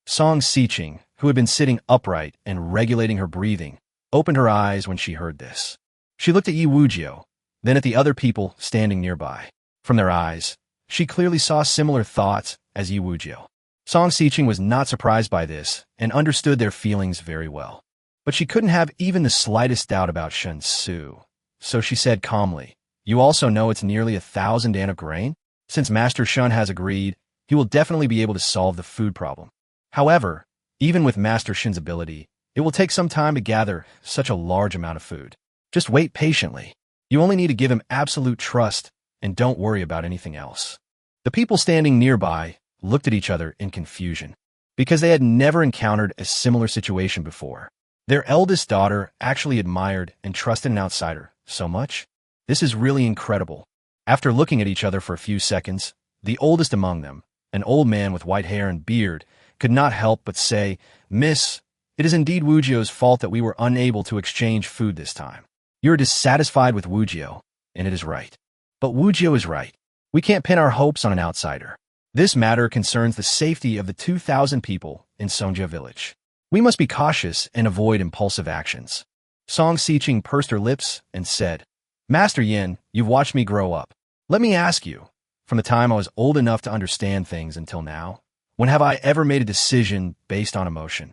Song Xiqing, who had been sitting upright and regulating her breathing, opened her eyes when she heard this. She looked at Yi Wuzhou, then at the other people standing nearby. From their eyes, she clearly saw similar thoughts as Yi Wuzhou. Song Xiqing was not surprised by this and understood their feelings very well. But she couldn't have even the slightest doubt about Shen Xu. So she said calmly, "You also know it's nearly 1,000 dan of grain? Since Master Shen has agreed, he will definitely be able to solve the food problem. However, even with Master Shen's ability, it will take some time to gather such a large amount of food. Just wait patiently. You only need to give him absolute trust and don't worry about anything else." The people standing nearby looked at each other in confusion because they had never encountered a similar situation before. Their eldest daughter actually admired and trusted an outsider so much. This is really incredible. After looking at each other for a few seconds, the oldest among them, an old man with white hair and beard, could not help but say, "Miss, it is indeed Wuzhou's fault that we were unable to exchange food this time. You are dissatisfied with Wuzhou, and it is right. But Wuzhou is right. We can't pin our hopes on an outsider. This matter concerns the safety of the 2,000 people in Songjia village. We must be cautious and avoid impulsive actions." Song Xiqing pursed her lips and said, "Master Yin, you've watched me grow up. Let me ask you, from the time I was old enough to understand things until now, when have I ever made a decision based on emotion?"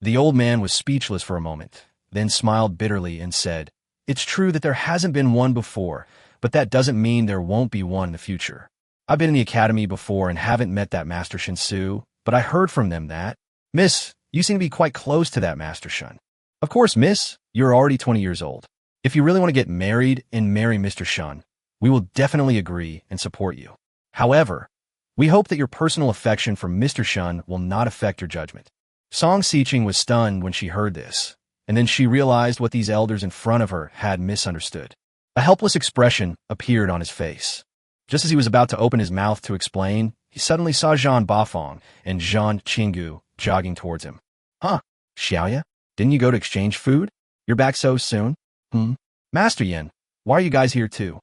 The old man was speechless for a moment, then smiled bitterly and said, "It's true that there hasn't been one before, but that doesn't mean there won't be one in the future. I've been in the academy before and haven't met that Master Shen Xu, but I heard from them that, Miss, you seem to be quite close to that Master Shen. Of course, Miss, you're already 20 years old. If you really want to get married and marry Mr. Shen, we will definitely agree and support you. However, we hope that your personal affection for Mr. Shen will not affect your judgment." Song Xiqing was stunned when she heard this, and then she realized what these elders in front of her had misunderstood. A helpless expression appeared on his face. Just as he was about to open his mouth to explain, he suddenly saw Zhang Bafang and Zhang Qinggu jogging towards him. "Huh, Xiaoya, didn't you go to exchange food? You're back so soon? Master Yin, why are you guys here too?"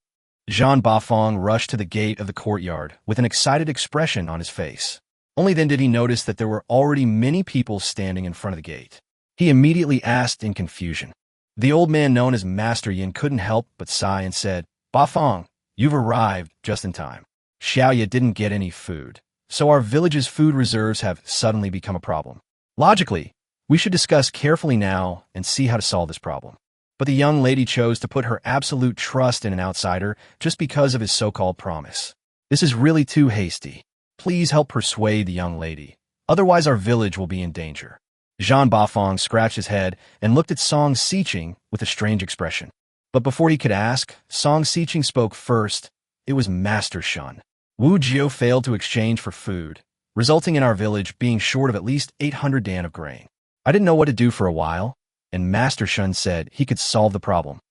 Zhang Bafang rushed to the gate of the courtyard with an excited expression on his face. Only then did he notice that there were already many people standing in front of the gate. He immediately asked in confusion. The old man known as Master Yin couldn't help but sigh and said, "Bafang, you've arrived just in time. Xiaoya didn't get any food, so our village's food reserves have suddenly become a problem. Logically, we should discuss carefully now and see how to solve this problem." But the young lady chose to put her absolute trust in an outsider just because of his so-called promise. This is really too hasty. Please help persuade the young lady. Otherwise our village will be in danger. Zhang Bafang scratched his head and looked at Song Xiqing with a strange expression. But before he could ask, Song Xiqing spoke first. It was Master Shun. Wu Jiu failed to exchange for food, resulting in our village being short of at least 800 dan of grain. I didn't know what to do for a while, and Master Shun said he could solve the problem.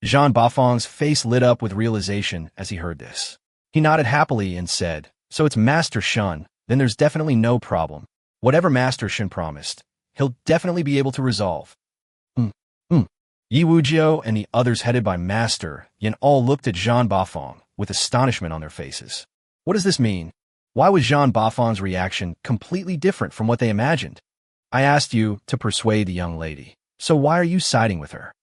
Zhang Bafang's face lit up with realization as he heard this. He nodded happily and said, "So it's Master Shun, then there's definitely no problem. Whatever Master Shun promised, he'll definitely be able to resolve." Yi Wujiu and the others headed by Master Yin all looked at Zhang Bafang with astonishment on their faces. What does this mean? Why was Zhang Bafang's reaction completely different from what they imagined? I asked you to persuade the young lady, so why are you siding with her?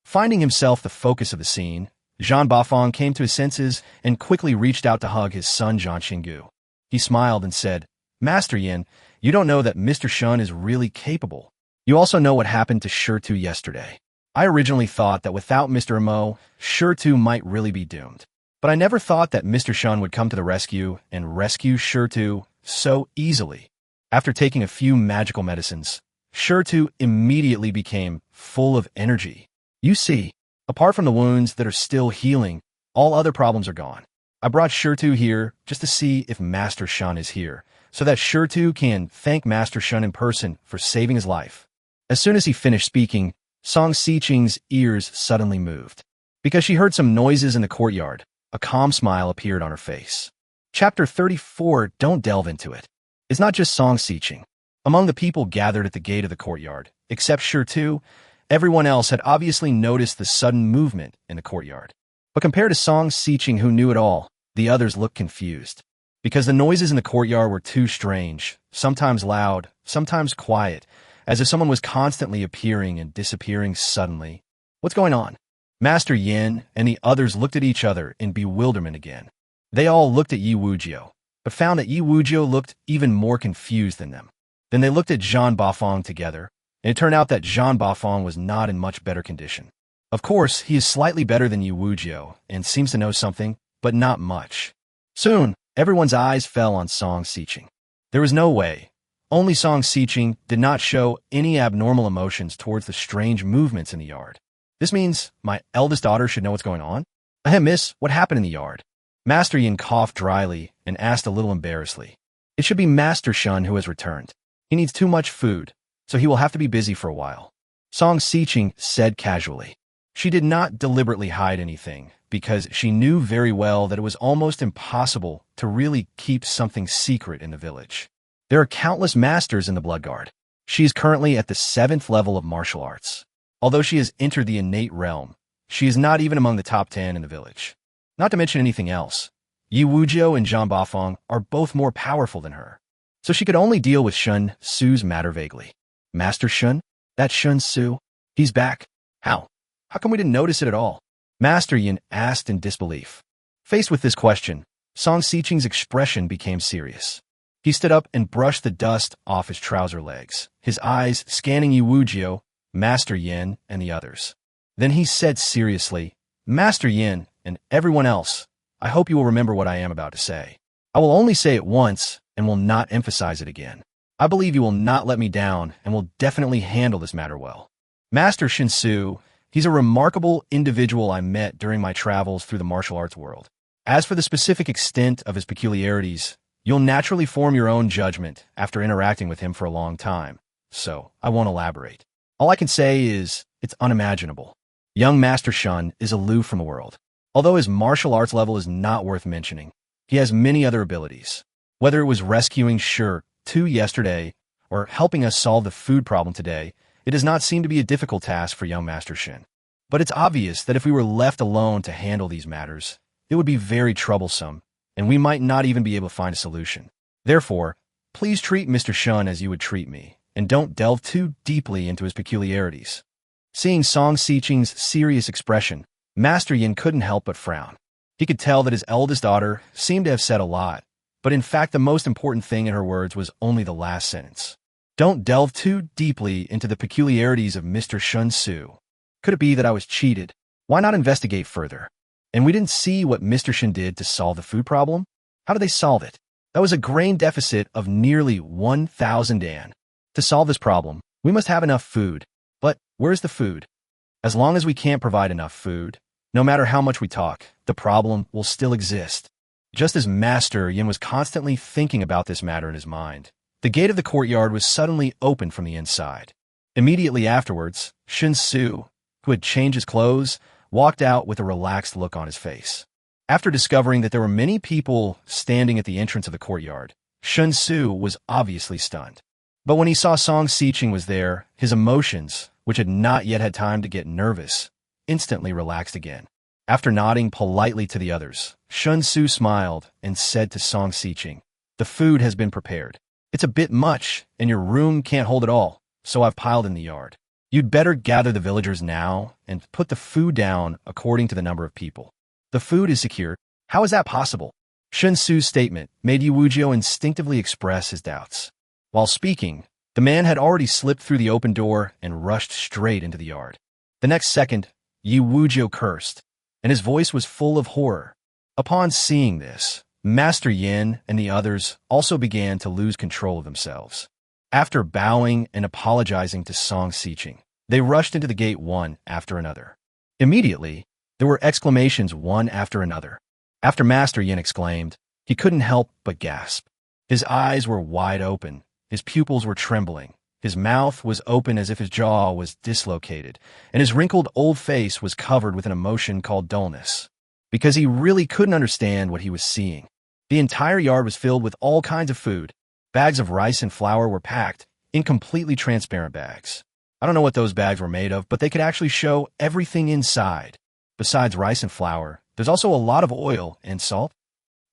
Finding himself the focus of the scene, Zhang Bafang came to his senses and quickly reached out to hug his son Zhang Xingu. He smiled and said, "Master Yin, you don't know that Mr. Shun is really capable. You also know what happened to Shirtu yesterday. I originally thought that without Mr. Mo, Shirtu might really be doomed. But I never thought that Mr. Shun would come to the rescue and rescue Shirtu so easily." After taking a few magical medicines, Shirtu immediately became full of energy. You see, apart from the wounds that are still healing, all other problems are gone. I brought Shirtu here just to see if Master Shun is here, so that Shirtu can thank Master Shun in person for saving his life. As soon as he finished speaking, Song Xiqing's ears suddenly moved. Because she heard some noises in the courtyard, a calm smile appeared on her face. Chapter 34, don't delve into it. It's not just Song Xiqing. Among the people gathered at the gate of the courtyard, except Shirtu, everyone else had obviously noticed the sudden movement in the courtyard. But compared to Song Xiqing, who knew it all, the others looked confused. Because the noises in the courtyard were too strange, sometimes loud, sometimes quiet, as if someone was constantly appearing and disappearing suddenly. What's going on? Master Yin and the others looked at each other in bewilderment again. They all looked at Yi Wujiu, but found that Yi Wujiu looked even more confused than them. Then they looked at Zhang Bafang together, and it turned out that Zhang Bafang was not in much better condition. Of course, he is slightly better than Yi Wujiu and seems to know something, but not much. Soon, everyone's eyes fell on Song Xiqing. There was no way. Only Song Xiqing did not show any abnormal emotions towards the strange movements in the yard. This means my eldest daughter should know what's going on? Ahem, miss, what happened in the yard? Master Yin coughed dryly and asked a little embarrassedly. It should be Master Shun who has returned. He needs too much food, so he will have to be busy for a while. Song Xiqing said casually. She did not deliberately hide anything, because she knew very well that it was almost impossible to really keep something secret in the village. There are countless masters in the Blood Guard. She is currently at the 7th level of martial arts. Although she has entered the innate realm, she is not even among the top 10 in the village. Not to mention anything else, Yi Wujiu and Zhang Bafang are both more powerful than her. So she could only deal with Shen Xu's matter vaguely. Master Shen? That Shen Xu? He's back? How? How come we didn't notice it at all? Master Yin asked in disbelief. Faced with this question, Song Xiqing's expression became serious. He stood up and brushed the dust off his trouser legs, his eyes scanning Yi Wujiu, Master Yin, and the others. Then he said seriously, Master Yin and everyone else, I hope you will remember what I am about to say. I will only say it once and will not emphasize it again. I believe you will not let me down and will definitely handle this matter well. Master Shen Xu, he's a remarkable individual I met during my travels through the martial arts world. As for the specific extent of his peculiarities, you'll naturally form your own judgment after interacting with him for a long time, so I won't elaborate. All I can say is, it's unimaginable. Young Master Shun is aloof from the world. Although his martial arts level is not worth mentioning, he has many other abilities. Whether it was rescuing Shirtu yesterday or helping us solve the food problem today, it does not seem to be a difficult task for young Master Shen. But it's obvious that if we were left alone to handle these matters, it would be very troublesome, and we might not even be able to find a solution. Therefore, please treat Mr. Shun as you would treat me, and don't delve too deeply into his peculiarities. Seeing Song Xiqing's serious expression, Master Yin couldn't help but frown. He could tell that his eldest daughter seemed to have said a lot, but in fact the most important thing in her words was only the last sentence. Don't delve too deeply into the peculiarities of Mr. Shen Xu. Could it be that I was cheated? Why not investigate further? And we didn't see what Mr. Shen did to solve the food problem? How did they solve it? That was a grain deficit of nearly 1,000 dan. To solve this problem, we must have enough food. But where's the food? As long as we can't provide enough food, no matter how much we talk, the problem will still exist. Just as Master Yin was constantly thinking about this matter in his mind, the gate of the courtyard was suddenly opened from the inside. Immediately afterwards, Shen Xu, who had changed his clothes, walked out with a relaxed look on his face. After discovering that there were many people standing at the entrance of the courtyard, Shen Xu was obviously stunned. But when he saw Song Xiqing was there, his emotions, which had not yet had time to get nervous, instantly relaxed again. After nodding politely to the others, Shen Xu smiled and said to Song Xiqing, "The food has been prepared. It's a bit much, and your room can't hold it all, so I've piled in the yard. You'd better gather the villagers now and put the food down according to the number of people." "The food is secured. How is that possible?" Shen Xu's statement made Yi Wujiu instinctively express his doubts. While speaking, the man had already slipped through the open door and rushed straight into the yard. The next second, Yi Wujiu cursed, and his voice was full of horror. Upon seeing this, Master Yin and the others also began to lose control of themselves. After bowing and apologizing to Song Xiqing, they rushed into the gate one after another. Immediately, there were exclamations one after another. After Master Yin exclaimed, he couldn't help but gasp. His eyes were wide open, his pupils were trembling, his mouth was open as if his jaw was dislocated, and his wrinkled old face was covered with an emotion called dullness, because he really couldn't understand what he was seeing. The entire yard was filled with all kinds of food. Bags of rice and flour were packed in completely transparent bags. I don't know what those bags were made of, but they could actually show everything inside. Besides rice and flour, there's also a lot of oil and salt.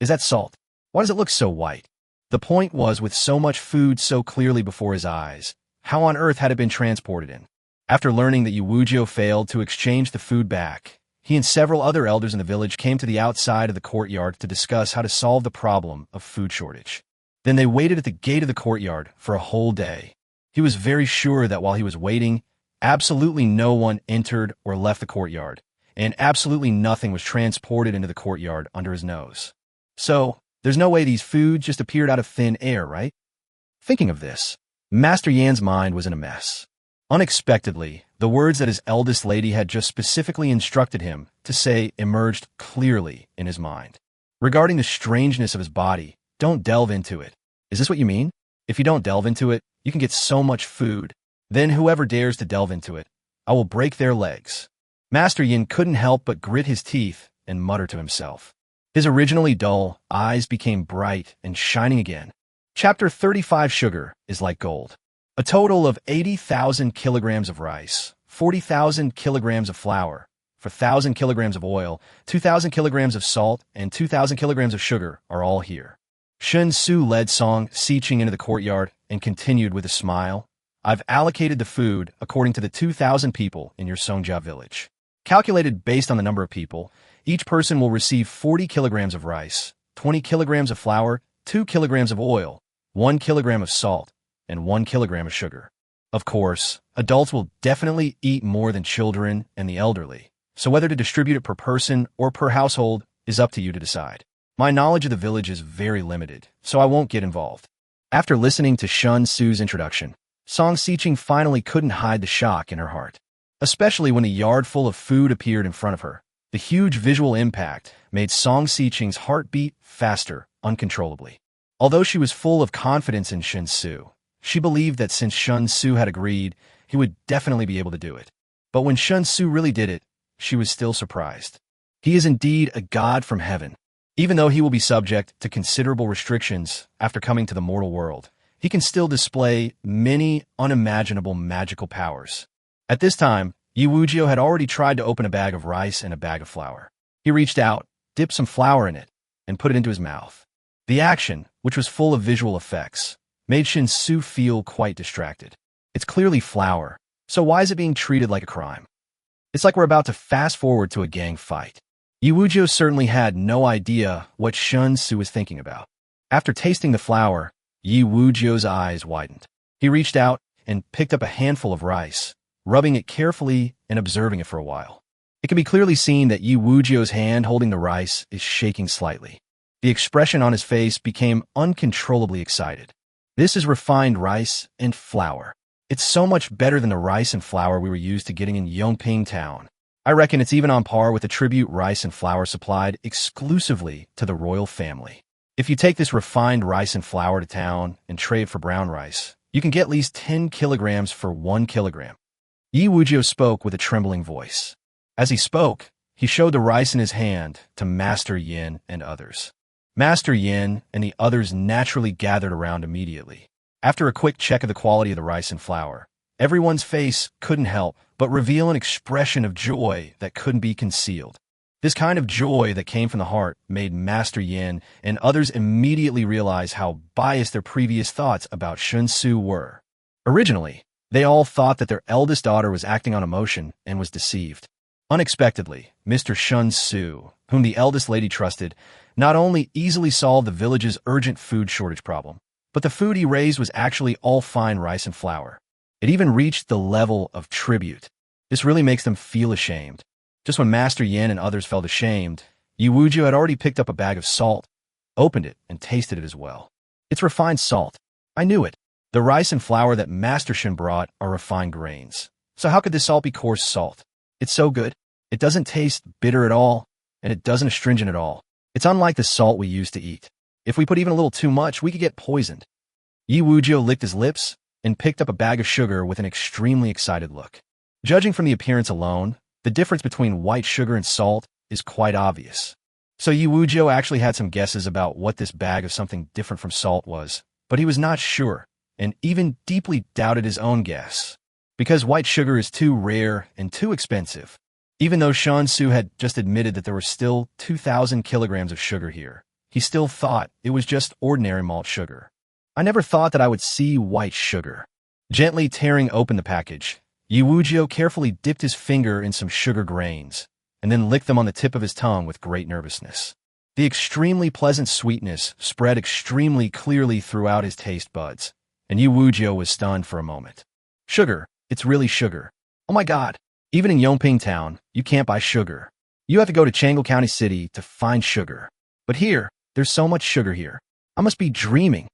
Is that salt? Why does it look so white? The point was, with so much food so clearly before his eyes, how on earth had it been transported in? After learning that Yi Wujiu failed to exchange the food back, he and several other elders in the village came to the outside of the courtyard to discuss how to solve the problem of food shortage. Then they waited at the gate of the courtyard for a whole day. He was very sure that while he was waiting, absolutely no one entered or left the courtyard, and absolutely nothing was transported into the courtyard under his nose. So, there's no way these foods just appeared out of thin air, right? Thinking of this, Master Yan's mind was in a mess. Unexpectedly, the words that his eldest lady had just specifically instructed him to say emerged clearly in his mind. Regarding the strangeness of his body, don't delve into it. Is this what you mean? If you don't delve into it, you can get so much food. Then whoever dares to delve into it, I will break their legs. Master Yin couldn't help but grit his teeth and mutter to himself. His originally dull eyes became bright and shining again. Chapter 35. Sugar is like gold. A total of 80,000 kilograms of rice, 40,000 kilograms of flour, 4,000 kilograms of oil, 2,000 kilograms of salt, and 2,000 kilograms of sugar are all here. Shen Xu led Song Xiqing into the courtyard and continued with a smile. I've allocated the food according to the 2,000 people in your Songjia village. Calculated based on the number of people, each person will receive 40 kilograms of rice, 20 kilograms of flour, 2 kilograms of oil, 1 kilogram of salt, and 1 kilogram of sugar. Of course, adults will definitely eat more than children and the elderly, so whether to distribute it per person or per household is up to you to decide. My knowledge of the village is very limited, so I won't get involved. After listening to Shen Xu's introduction, Song Xiqing finally couldn't hide the shock in her heart. Especially when a yard full of food appeared in front of her. The huge visual impact made Song Xiqing's heart beat faster uncontrollably. Although she was full of confidence in Shen Xu, she believed that since Shen Xu had agreed, he would definitely be able to do it. But when Shen Xu really did it, she was still surprised. He is indeed a god from heaven. Even though he will be subject to considerable restrictions after coming to the mortal world, he can still display many unimaginable magical powers. At this time, Yi Wujiu had already tried to open a bag of rice and a bag of flour. He reached out, dipped some flour in it, and put it into his mouth. The action, which was full of visual effects, made Shen Xu feel quite distracted. It's clearly flour, so why is it being treated like a crime? It's like we're about to fast forward to a gang fight. Yi Wujiu certainly had no idea what Shen Xu was thinking about. After tasting the flour, Yi Wujiu's eyes widened. He reached out and picked up a handful of rice, rubbing it carefully and observing it for a while. It can be clearly seen that Yi Wujiu's hand holding the rice is shaking slightly. The expression on his face became uncontrollably excited. This is refined rice and flour. It's so much better than the rice and flour we were used to getting in Yongping Town. I reckon it's even on par with the tribute rice and flour supplied exclusively to the royal family. If you take this refined rice and flour to town and trade for brown rice, you can get at least 10 kilograms for 1 kilogram. Yi Wujiu spoke with a trembling voice. As he spoke, he showed the rice in his hand to Master Yin and others. Master Yin and the others naturally gathered around immediately. After a quick check of the quality of the rice and flour, everyone's face couldn't help but reveal an expression of joy that couldn't be concealed. This kind of joy that came from the heart made Master Yin and others immediately realize how biased their previous thoughts about Shen Xu were. Originally, they all thought that their eldest daughter was acting on emotion and was deceived. Unexpectedly, Mr. Shen Xu, whom the eldest lady trusted, not only easily solved the village's urgent food shortage problem, but the food he raised was actually all fine rice and flour. It even reached the level of tribute. This really makes them feel ashamed. Just when Master Yin and others felt ashamed, Yi Wujiu had already picked up a bag of salt, opened it, and tasted it as well. It's refined salt. I knew it. The rice and flour that Master Shen brought are refined grains. So how could this salt be coarse salt? It's so good. It doesn't taste bitter at all, and it doesn't astringent at all. It's unlike the salt we used to eat. If we put even a little too much, we could get poisoned. Yi Wujiu licked his lips and picked up a bag of sugar with an extremely excited look. Judging from the appearance alone, the difference between white sugar and salt is quite obvious. So Yi Wujiu actually had some guesses about what this bag of something different from salt was, but he was not sure, and even deeply doubted his own guess. Because white sugar is too rare and too expensive. Even though Shen Xu had just admitted that there were still 2,000 kilograms of sugar here, he still thought it was just ordinary malt sugar. I never thought that I would see white sugar. Gently tearing open the package, Yi Wujiu carefully dipped his finger in some sugar grains, and then licked them on the tip of his tongue with great nervousness. The extremely pleasant sweetness spread extremely clearly throughout his taste buds, and Yi Wujiu was stunned for a moment. Sugar, it's really sugar. Oh my god, even in Yongping Town, you can't buy sugar. You have to go to Chang'an County City to find sugar. But here, there's so much sugar here. I must be dreaming.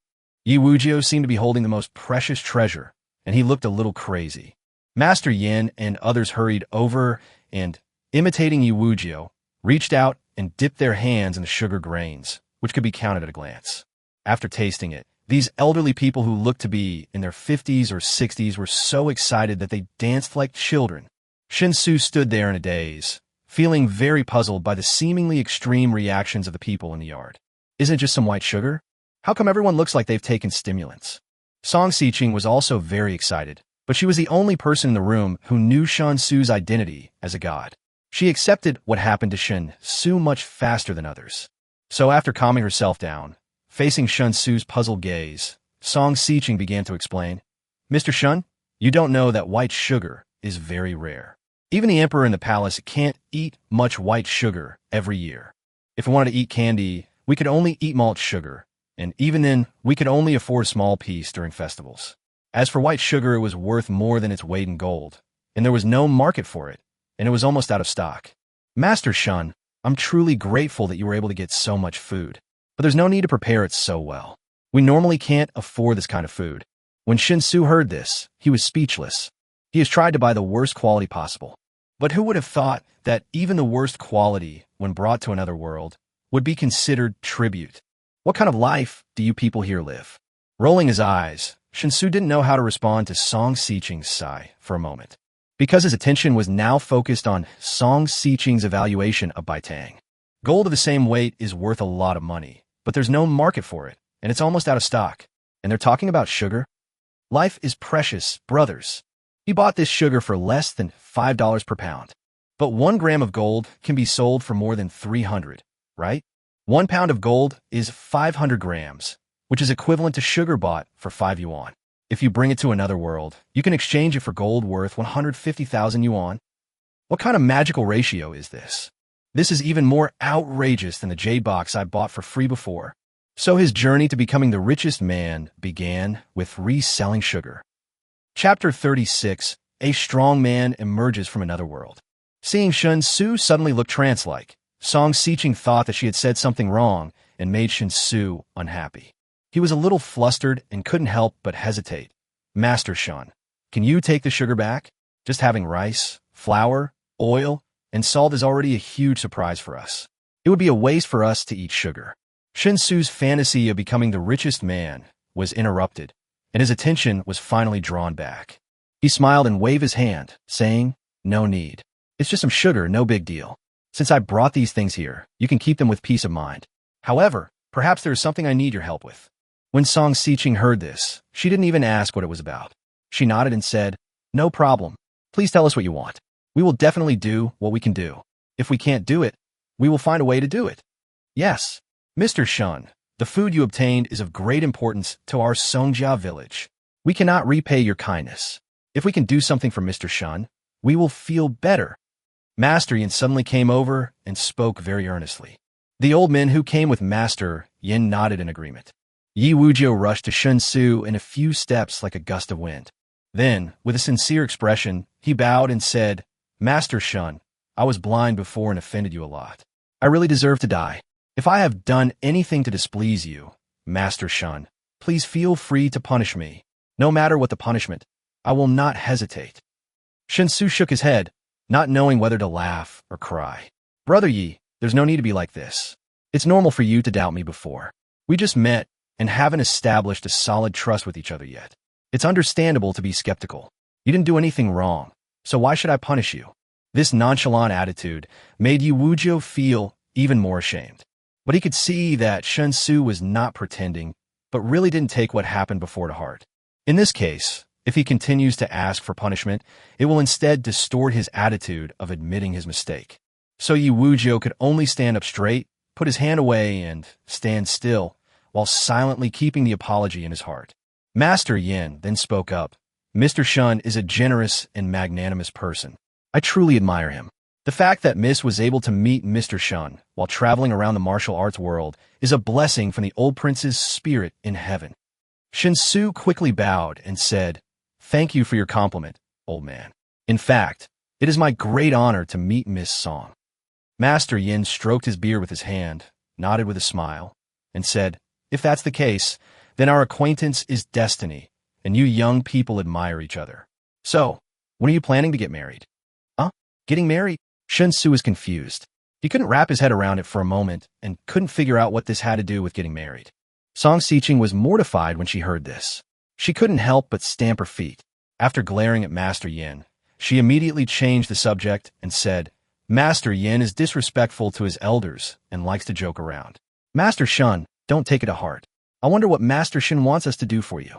Yi Wujiu seemed to be holding the most precious treasure, and he looked a little crazy. Master Yin and others hurried over and, imitating Yi Wujiu, reached out and dipped their hands in the sugar grains, which could be counted at a glance. After tasting it, these elderly people who looked to be in their 50s or 60s were so excited that they danced like children. Shen Xu stood there in a daze, feeling very puzzled by the seemingly extreme reactions of the people in the yard. Isn't it just some white sugar? How come everyone looks like they've taken stimulants? Song Xiqing was also very excited, but she was the only person in the room who knew Shen Xu's identity as a god. She accepted what happened to Shen Xu much faster than others. So after calming herself down, facing Shen Xu's puzzled gaze, Song Xiqing began to explain, Mr. Shen, you don't know that white sugar is very rare. Even the emperor in the palace can't eat much white sugar every year. If we wanted to eat candy, we could only eat malt sugar, and even then, we could only afford a small piece during festivals. As for white sugar, it was worth more than its weight in gold, and there was no market for it, and it was almost out of stock. Master Shen, I'm truly grateful that you were able to get so much food, but there's no need to prepare it so well. We normally can't afford this kind of food. When Shen Xu heard this, he was speechless. He has tried to buy the worst quality possible. But who would have thought that even the worst quality, when brought to another world, would be considered tribute? What kind of life do you people here live? Rolling his eyes, Shen Xu didn't know how to respond to Song Xiqing's sigh for a moment, because his attention was now focused on Song Xiqing's evaluation of Baitang. Gold of the same weight is worth a lot of money, but there's no market for it, and it's almost out of stock. And they're talking about sugar? Life is precious, brothers. He bought this sugar for less than $5 per pound. But 1 gram of gold can be sold for more than 300, right? 1 pound of gold is 500 grams, which is equivalent to sugar bought for 5 yuan. If you bring it to another world, you can exchange it for gold worth 150,000 yuan. What kind of magical ratio is this? This is even more outrageous than the jade box I bought for free before. So his journey to becoming the richest man began with reselling sugar. Chapter 36, A Strong Man Emerges from Another World. Seeing Shen Xu suddenly look trance-like, Song Xiqing thought that she had said something wrong and made Shen Xu unhappy. He was a little flustered and couldn't help but hesitate. Master Shen, Can you take the sugar back? Just having rice, flour, oil, and salt is already a huge surprise for us. It would be a waste for us to eat sugar. Shen Xu's fantasy of becoming the richest man was interrupted, and his attention was finally drawn back. He smiled and waved his hand, saying, "No need. It's just some sugar, no big deal. Since I brought these things here, you can keep them with peace of mind. However, perhaps there is something I need your help with." When Song Xiqing heard this, she didn't even ask what it was about. She nodded and said, "No problem. Please tell us what you want. We will definitely do what we can do. If we can't do it, we will find a way to do it." "Yes, Mr. Shun, the food you obtained is of great importance to our Songjia village. We cannot repay your kindness. If we can do something for Mr. Shun, we will feel better." Master Yin suddenly came over and spoke very earnestly. The old men who came with Master Yin nodded in agreement. Yi Wujiu rushed to Shen Xu in a few steps like a gust of wind. Then, with a sincere expression, he bowed and said, "Master Shun, I was blind before and offended you a lot. I really deserve to die. If I have done anything to displease you, Master Shun, please feel free to punish me. No matter what the punishment, I will not hesitate." Shen Xu shook his head, not knowing whether to laugh or cry. "Brother Yi, there's no need to be like this. It's normal for you to doubt me before. We just met and haven't established a solid trust with each other yet. It's understandable to be skeptical. You didn't do anything wrong, so why should I punish you?" This nonchalant attitude made Yi Wujiu feel even more ashamed. But he could see that Shen Xu was not pretending, but really didn't take what happened before to heart. In this case, if he continues to ask for punishment, it will instead distort his attitude of admitting his mistake. So Yi Wujiu could only stand up straight, put his hand away, and stand still, while silently keeping the apology in his heart. Master Yin then spoke up. "Mr. Shun is a generous and magnanimous person. I truly admire him. The fact that Miss was able to meet Mr. Shun while traveling around the martial arts world is a blessing from the old prince's spirit in heaven." Shen Xu quickly bowed and said, "Thank you for your compliment, old man. In fact, it is my great honor to meet Miss Song." Master Yin stroked his beard with his hand, nodded with a smile, and said, "If that's the case, then our acquaintance is destiny, and you young people admire each other. So, when are you planning to get married?" "Huh? Getting married?" Shen Xu was confused. He couldn't wrap his head around it for a moment and couldn't figure out what this had to do with getting married. Song Xiqing was mortified when she heard this. She couldn't help but stamp her feet. After glaring at Master Yin, she immediately changed the subject and said, "Master Yin is disrespectful to his elders and likes to joke around. Master Shun, don't take it to heart. I wonder what Master Shen wants us to do for you."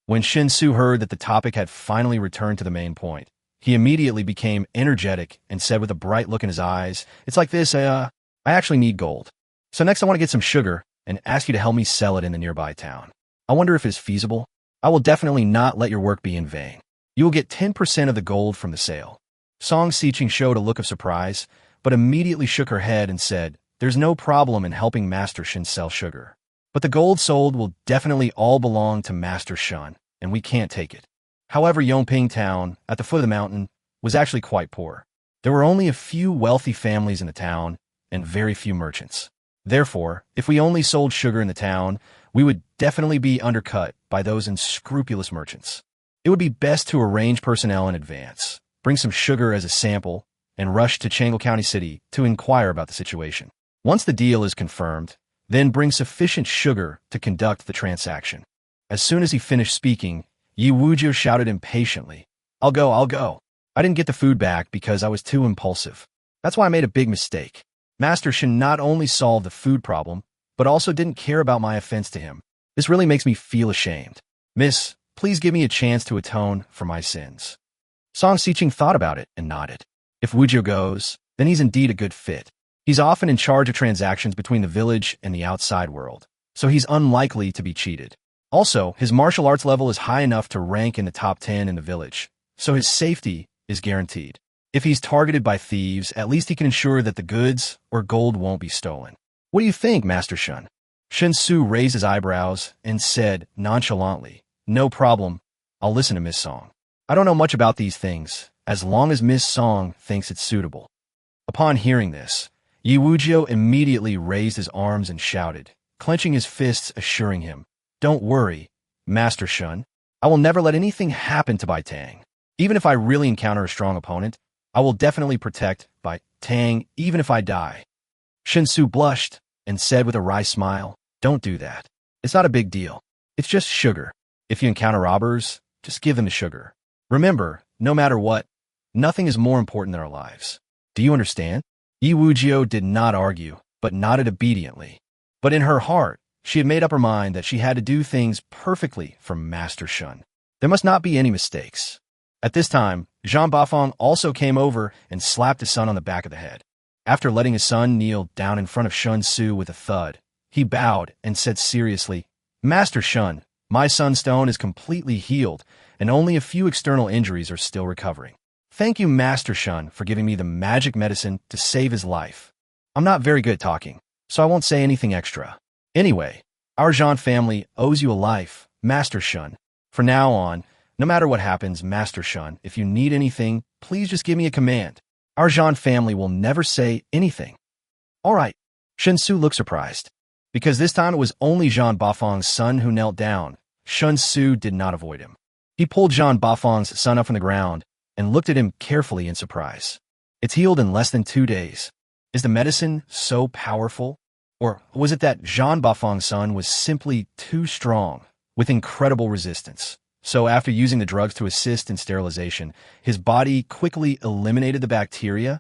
When Shen Xu heard that the topic had finally returned to the main point, he immediately became energetic and said with a bright look in his eyes, "It's like this, I actually need gold. So next I want to get some sugar and ask you to help me sell it in the nearby town. I wonder if it's feasible. I will definitely not let your work be in vain. You will get 10% of the gold from the sale." Song Xiqing showed a look of surprise, but immediately shook her head and said, "There's no problem in helping Master Shen sell sugar. But the gold sold will definitely all belong to Master Shun, and we can't take it." However, Yongping Town, at the foot of the mountain, was actually quite poor. There were only a few wealthy families in the town, and very few merchants. Therefore, if we only sold sugar in the town, we would definitely be undercut by those unscrupulous merchants. It would be best to arrange personnel in advance, bring some sugar as a sample, and rush to Changle County City to inquire about the situation. Once the deal is confirmed, then bring sufficient sugar to conduct the transaction. As soon as he finished speaking, Yi Wujiu shouted impatiently, I'll go. I didn't get the food back because I was too impulsive. That's why I made a big mistake. Master Shen not only solved the food problem, but also didn't care about my offense to him. This really makes me feel ashamed. Miss, please give me a chance to atone for my sins." Song Xiqing thought about it and nodded. If Wujiu goes, then he's indeed a good fit. He's often in charge of transactions between the village and the outside world, so he's unlikely to be cheated. Also, his martial arts level is high enough to rank in the top 10 in the village, so his safety is guaranteed. If he's targeted by thieves, at least he can ensure that the goods or gold won't be stolen. What do you think, Master Shen? Shen Xu raised his eyebrows and said nonchalantly, No problem. I'll listen to Miss Song. I don't know much about these things, as long as Miss Song thinks it's suitable. Upon hearing this, Yi Wujiu immediately raised his arms and shouted, clenching his fists, assuring him, Don't worry, Master Shen. I will never let anything happen to Bai Tang. Even if I really encounter a strong opponent, I will definitely protect Bai Tang even if I die. Shen Xu blushed and said with a wry smile, "Don't do that. It's not a big deal. It's just sugar. If you encounter robbers, just give them the sugar. Remember, no matter what, nothing is more important than our lives. Do you understand?" Yi Wujio did not argue, but nodded obediently. But in her heart, she had made up her mind that she had to do things perfectly for Master Shun. There must not be any mistakes. At this time, Zhang Bafang also came over and slapped his son on the back of the head. After letting his son kneel down in front of Shen Xu with a thud, he bowed and said seriously, "Master Shun, my son's stone is completely healed, and only a few external injuries are still recovering. Thank you, Master Shun, for giving me the magic medicine to save his life. I'm not very good at talking, so I won't say anything extra. Anyway, our Zhan family owes you a life, Master Shun. From now on, no matter what happens, Master Shun, if you need anything, please just give me a command. Our Zhan family will never say anything." "All right." Shen Xu looked surprised. Because this time it was only Zhang Bafang's son who knelt down, Shen Xu did not avoid him. He pulled Zhang Bafang's son up from the ground and looked at him carefully in surprise. "It's healed in less than 2 days. Is the medicine so powerful? Or was it that Zhang Bafang's son was simply too strong, with incredible resistance? So after using the drugs to assist in sterilization, his body quickly eliminated the bacteria?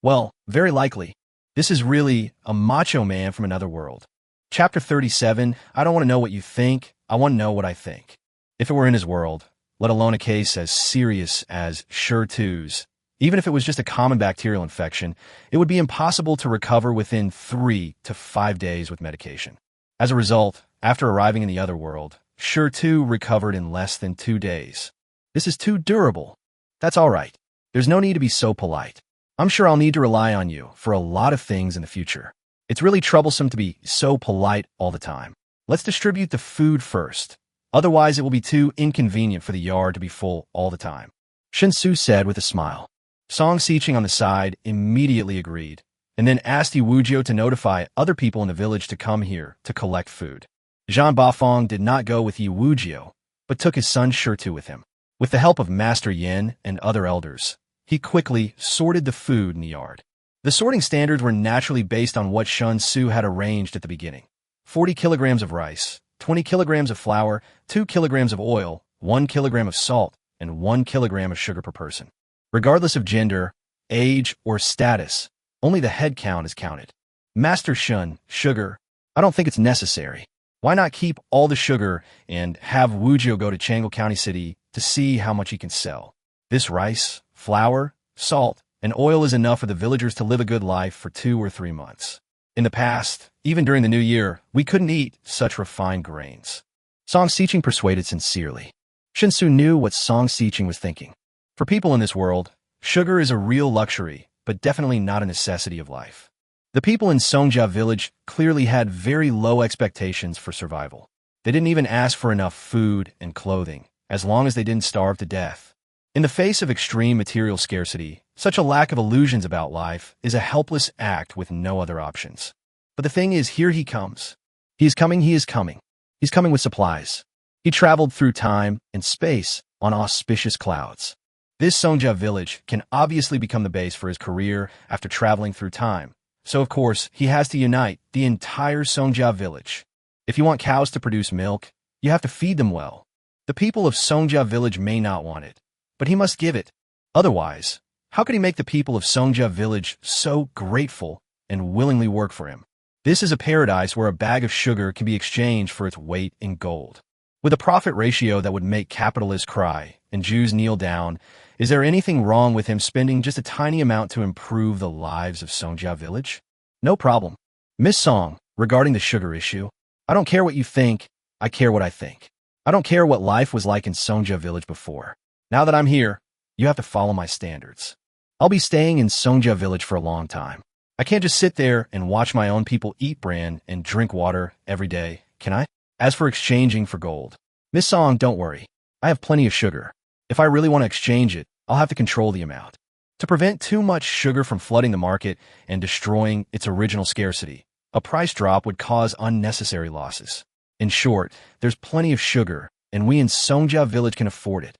Well, very likely. This is really a macho man from another world." Chapter 37, I don't want to know what you think, I want to know what I think. If it were in his world, let alone a case as serious as shirtless, even if it was just a common bacterial infection, it would be impossible to recover within 3 to 5 days with medication. As a result, after arriving in the other world, shirtless recovered in less than 2 days. This is too durable. That's all right. There's no need to be so polite. I'm sure I'll need to rely on you for a lot of things in the future. It's really troublesome to be so polite all the time. Let's distribute the food first. Otherwise, it will be too inconvenient for the yard to be full all the time. Shen Xu said with a smile. Song Xiqing on the side immediately agreed, and then asked Yi Wujio to notify other people in the village to come here to collect food. Zhang Bafang did not go with Yi Wujio, but took his son Shirtu with him. With the help of Master Yin and other elders, he quickly sorted the food in the yard. The sorting standards were naturally based on what Shen Xu had arranged at the beginning. 40 kilograms of rice, 20 kilograms of flour, 2 kilograms of oil, 1 kilogram of salt, and 1 kilogram of sugar per person. Regardless of gender, age, or status, only the head count is counted. Master Shun, sugar, I don't think it's necessary. Why not keep all the sugar and have Wujio go to Changle County City to see how much he can sell? This rice, flour, salt, and oil is enough for the villagers to live a good life for 2 or 3 months. In the past, even during the new year, we couldn't eat such refined grains. Song Xiqing persuaded sincerely. Shen Xu knew what Song Xiqing was thinking. For people in this world, sugar is a real luxury, but definitely not a necessity of life. The people in Songjia village clearly had very low expectations for survival. They didn't even ask for enough food and clothing, as long as they didn't starve to death. In the face of extreme material scarcity, such a lack of illusions about life is a helpless act with no other options. But the thing is, here he comes. He is coming. He's coming with supplies. He traveled through time and space on auspicious clouds. This Songjia village can obviously become the base for his career after traveling through time. So of course, he has to unite the entire Songjia village. If you want cows to produce milk, you have to feed them well. The people of Songjia village may not want it, but he must give it. Otherwise, how could he make the people of Songjia village so grateful and willingly work for him? This is a paradise where a bag of sugar can be exchanged for its weight in gold. With a profit ratio that would make capitalists cry and Jews kneel down, is there anything wrong with him spending just a tiny amount to improve the lives of Songjia village? No problem. Miss Song, regarding the sugar issue, I don't care what you think, I care what I think. I don't care what life was like in Songjia village before. Now that I'm here, you have to follow my standards. I'll be staying in Songjia village for a long time. I can't just sit there and watch my own people eat bran and drink water every day, can I? As for exchanging for gold, Miss Song, don't worry. I have plenty of sugar. If I really want to exchange it, I'll have to control the amount. To prevent too much sugar from flooding the market and destroying its original scarcity, a price drop would cause unnecessary losses. In short, there's plenty of sugar, and we in Songjia village can afford it,"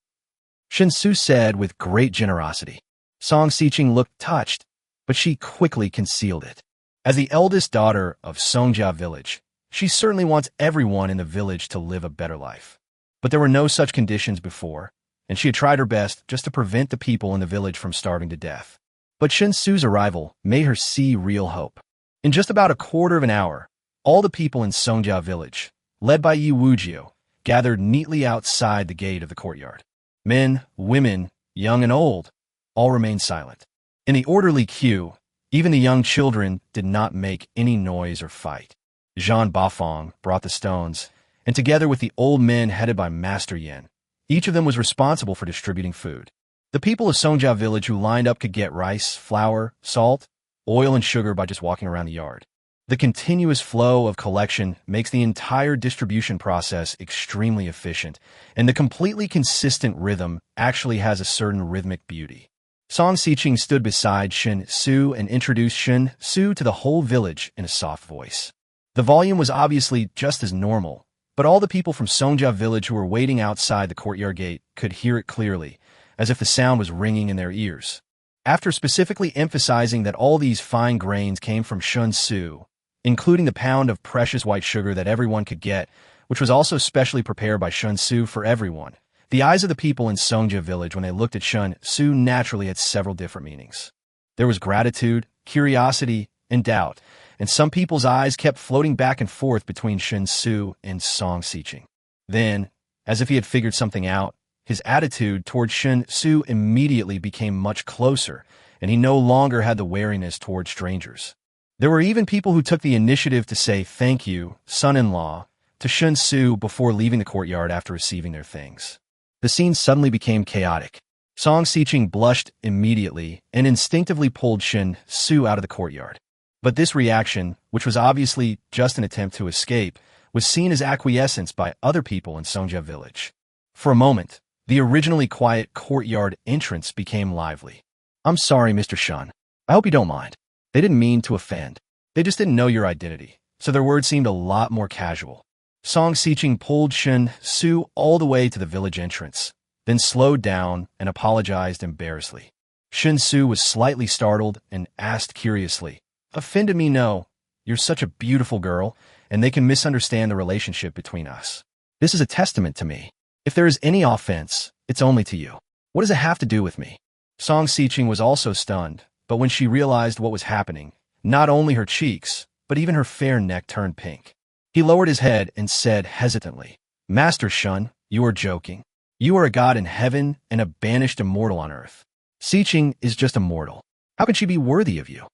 Shen Xu said with great generosity. Song Xiqing looked touched, but she quickly concealed it. As the eldest daughter of Songjia village, she certainly wants everyone in the village to live a better life. But there were no such conditions before, and she had tried her best just to prevent the people in the village from starving to death. But Shen Xu's arrival made her see real hope. In just about a quarter of an hour, all the people in Songjia village, led by Yi Wujiu, gathered neatly outside the gate of the courtyard. Men, women, young and old, all remained silent. In the orderly queue, even the young children did not make any noise or fight. Zhan Bafong brought the stones, and together with the old men headed by Master Yin, each of them was responsible for distributing food. The people of Songjia village who lined up could get rice, flour, salt, oil, and sugar by just walking around the yard. The continuous flow of collection makes the entire distribution process extremely efficient, and the completely consistent rhythm actually has a certain rhythmic beauty. Song Xiqing stood beside Shen Xu and introduced Shen Xu to the whole village in a soft voice. The volume was obviously just as normal, but all the people from Songjia village who were waiting outside the courtyard gate could hear it clearly, as if the sound was ringing in their ears. After specifically emphasizing that all these fine grains came from Shen Xu, including the pound of precious white sugar that everyone could get, which was also specially prepared by Shen Xu for everyone, the eyes of the people in Songjia village when they looked at Shen Xu naturally had several different meanings. There was gratitude, curiosity, and doubt, and some people's eyes kept floating back and forth between Shen Xu and Song Xiqing. Then, as if he had figured something out, his attitude toward Shen Xu immediately became much closer, and he no longer had the wariness toward strangers. There were even people who took the initiative to say "thank you, son-in-law," to Shen Xu before leaving the courtyard after receiving their things. The scene suddenly became chaotic. Song Xiqing blushed immediately and instinctively pulled Shen Xu out of the courtyard. But this reaction, which was obviously just an attempt to escape, was seen as acquiescence by other people in Songjia village. For a moment, the originally quiet courtyard entrance became lively. "I'm sorry, Mr. Shen. I hope you don't mind. They didn't mean to offend. They just didn't know your identity, so their words seemed a lot more casual." Song Xiqing pulled Shen Xu all the way to the village entrance, then slowed down and apologized embarrassedly. Shen Xu was slightly startled and asked curiously, "Offended me? No. You're such a beautiful girl, and they can misunderstand the relationship between us. This is a testament to me. If there is any offense, it's only to you. What does it have to do with me?" Song Xiqing was also stunned, but when she realized what was happening, not only her cheeks, but even her fair neck turned pink. He lowered his head and said hesitantly, "Master Shen, you are joking. You are a god in heaven and a banished immortal on earth. Xiqing is just a mortal. How can she be worthy of you?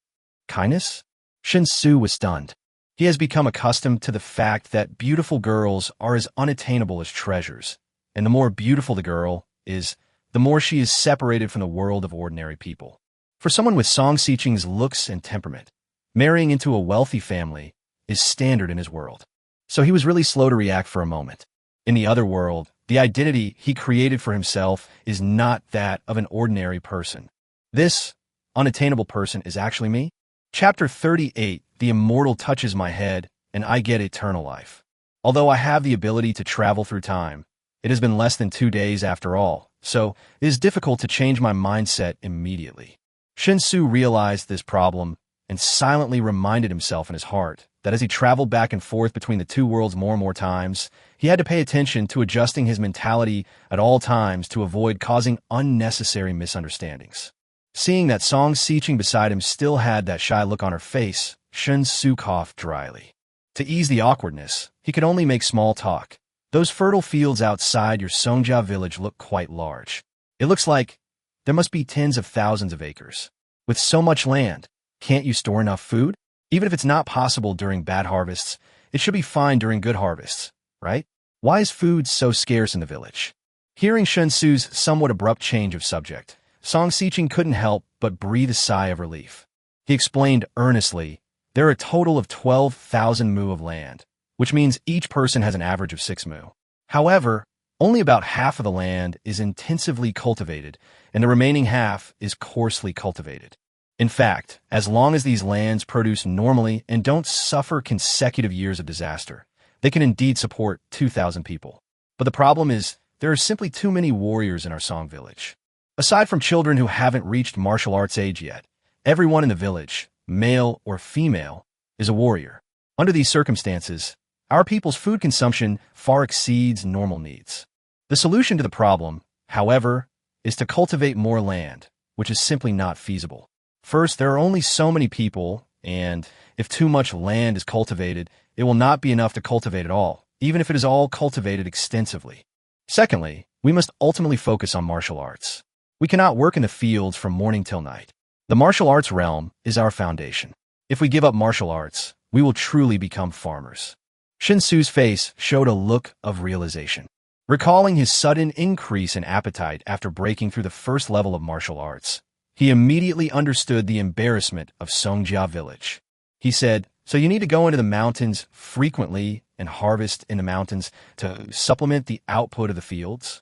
Kindness?" Shen Xu was stunned. He has become accustomed to the fact that beautiful girls are as unattainable as treasures, and the more beautiful the girl is, the more she is separated from the world of ordinary people. For someone with Song Xiqing's looks and temperament, marrying into a wealthy family is standard in his world. So he was really slow to react for a moment. In the other world, the identity he created for himself is not that of an ordinary person. This unattainable person is actually me. Chapter 38, The Immortal touches my head, and I get eternal life. Although I have the ability to travel through time, it has been less than 2 days after all, so it is difficult to change my mindset immediately. Shen Xu realized this problem and silently reminded himself in his heart that as he traveled back and forth between the two worlds more and more times, he had to pay attention to adjusting his mentality at all times to avoid causing unnecessary misunderstandings. Seeing that Song Xiqing beside him still had that shy look on her face, Shen Xu coughed dryly. To ease the awkwardness, he could only make small talk. "Those fertile fields outside your Songjia village look quite large. It looks like there must be tens of thousands of acres. With so much land, can't you store enough food? Even if it's not possible during bad harvests, it should be fine during good harvests, right? Why is food so scarce in the village?" Hearing Shen Xu's somewhat abrupt change of subject, Song Xiqing couldn't help but breathe a sigh of relief. He explained earnestly, "There are a total of 12,000 mu of land, which means each person has an average of 6 mu. However, only about half of the land is intensively cultivated, and the remaining half is coarsely cultivated. In fact, as long as these lands produce normally and don't suffer consecutive years of disaster, they can indeed support 2,000 people. But the problem is, there are simply too many warriors in our Song village. Aside from children who haven't reached martial arts age yet, everyone in the village, male or female, is a warrior. Under these circumstances, our people's food consumption far exceeds normal needs. The solution to the problem, however, is to cultivate more land, which is simply not feasible. First, there are only so many people, and if too much land is cultivated, it will not be enough to cultivate it all, even if it is all cultivated extensively. Secondly, we must ultimately focus on martial arts. We cannot work in the fields from morning till night. The martial arts realm is our foundation. If we give up martial arts, we will truly become farmers. Shen Xu's face showed a look of realization. Recalling his sudden increase in appetite after breaking through the first level of martial arts, he immediately understood the embarrassment of Songjia village. He said, "So you need to go into the mountains frequently and harvest in the mountains to supplement the output of the fields?"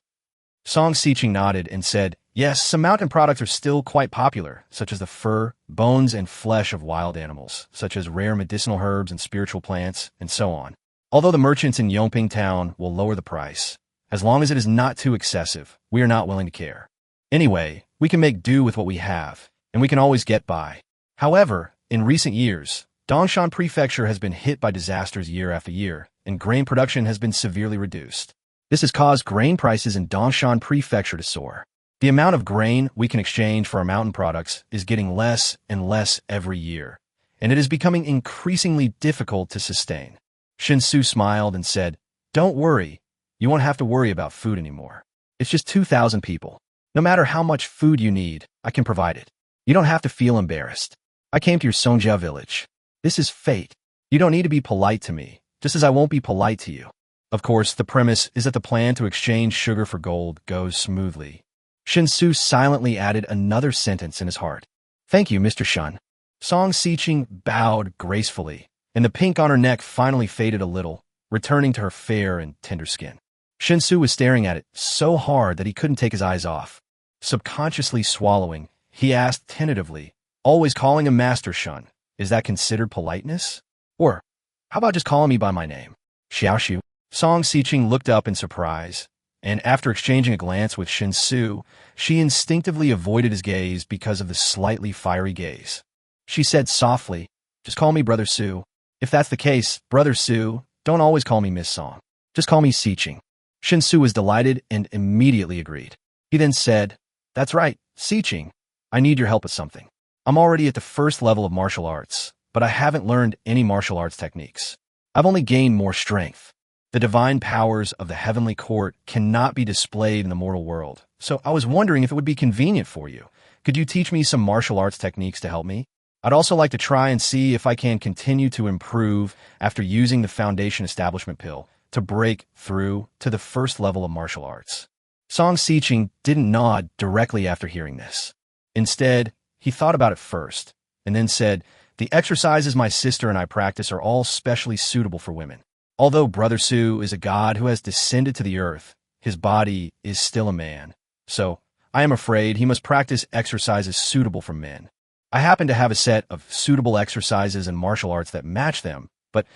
Song Xiqing nodded and said, "Yes, some mountain products are still quite popular, such as the fur, bones, and flesh of wild animals, such as rare medicinal herbs and spiritual plants, and so on. Although the merchants in Yongping town will lower the price, as long as it is not too excessive, we are not willing to care. Anyway, we can make do with what we have, and we can always get by." However, in recent years, Dongshan Prefecture has been hit by disasters year after year, and grain production has been severely reduced. This has caused grain prices in Dongshan Prefecture to soar. The amount of grain we can exchange for our mountain products is getting less and less every year, and it is becoming increasingly difficult to sustain. Shen Xu smiled and said, "Don't worry. You won't have to worry about food anymore. It's just 2,000 people. No matter how much food you need, I can provide it. You don't have to feel embarrassed. I came to your Songjia village. This is fate. You don't need to be polite to me, just as I won't be polite to you." Of course, the premise is that the plan to exchange sugar for gold goes smoothly. Shen Xu silently added another sentence in his heart. "Thank you, Mr. Shun." Song Xiqing bowed gracefully, and the pink on her neck finally faded a little, returning to her fair and tender skin. Shen Xu was staring at it so hard that he couldn't take his eyes off. Subconsciously swallowing, he asked tentatively, "Always calling him Master Shun, is that considered politeness? Or, how about just calling me by my name? Xiaoxiu?" Song Xiqing looked up in surprise, and after exchanging a glance with Shen Xu, she instinctively avoided his gaze because of the slightly fiery gaze. She said softly, "Just call me Brother Xu. If that's the case, Brother Xu, don't always call me Miss Song. Just call me Xiqing." Shen Xu was delighted and immediately agreed. He then said, "That's right, Xiqing. I need your help with something. I'm already at the first level of martial arts, but I haven't learned any martial arts techniques. I've only gained more strength. The divine powers of the heavenly court cannot be displayed in the mortal world, so I was wondering if it would be convenient for you. Could you teach me some martial arts techniques to help me? I'd also like to try and see if I can continue to improve after using the Foundation Establishment Pill to break through to the first level of martial arts." Song Xiqing didn't nod directly after hearing this. Instead, he thought about it first, and then said, "The exercises my sister and I practice are all specially suitable for women. Although Brother Xu is a god who has descended to the earth, his body is still a man. So, I am afraid he must practice exercises suitable for men. I happen to have a set of suitable exercises and martial arts that match them, but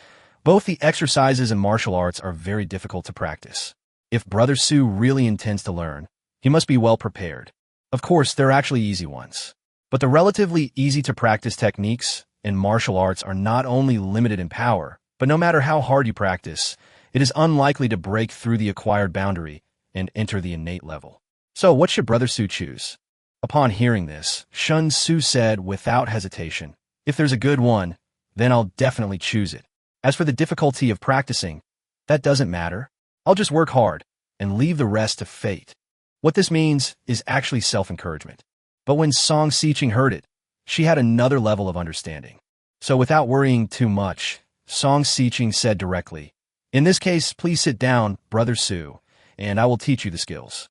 both the exercises and martial arts are very difficult to practice. If Brother Xu really intends to learn, he must be well prepared. Of course, there are actually easy ones. But the relatively easy-to-practice techniques in martial arts are not only limited in power, but no matter how hard you practice, it is unlikely to break through the acquired boundary and enter the innate level. So what should Brother Xu choose?" Upon hearing this, Shen Xu said without hesitation, "If there's a good one, then I'll definitely choose it. As for the difficulty of practicing, that doesn't matter. I'll just work hard and leave the rest to fate." What this means is actually self-encouragement. But when Song Xiqing heard it, she had another level of understanding. So without worrying too much, Song Xiqing said directly, "In this case, please sit down, Brother Xu, and I will teach you the skills."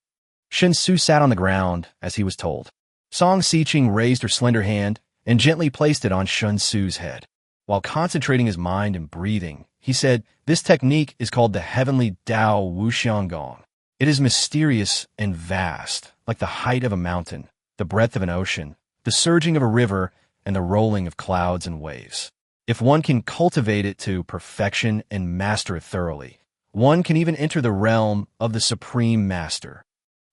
Shen Xu sat on the ground as he was told. Song Xiqing raised her slender hand and gently placed it on Shen Xu's head. While concentrating his mind and breathing, he said, "This technique is called the Heavenly Tao Wuxiang Gong. It is mysterious and vast, like the height of a mountain, the breadth of an ocean, the surging of a river, and the rolling of clouds and waves. If one can cultivate it to perfection and master it thoroughly, One can even enter the realm of the Supreme Master.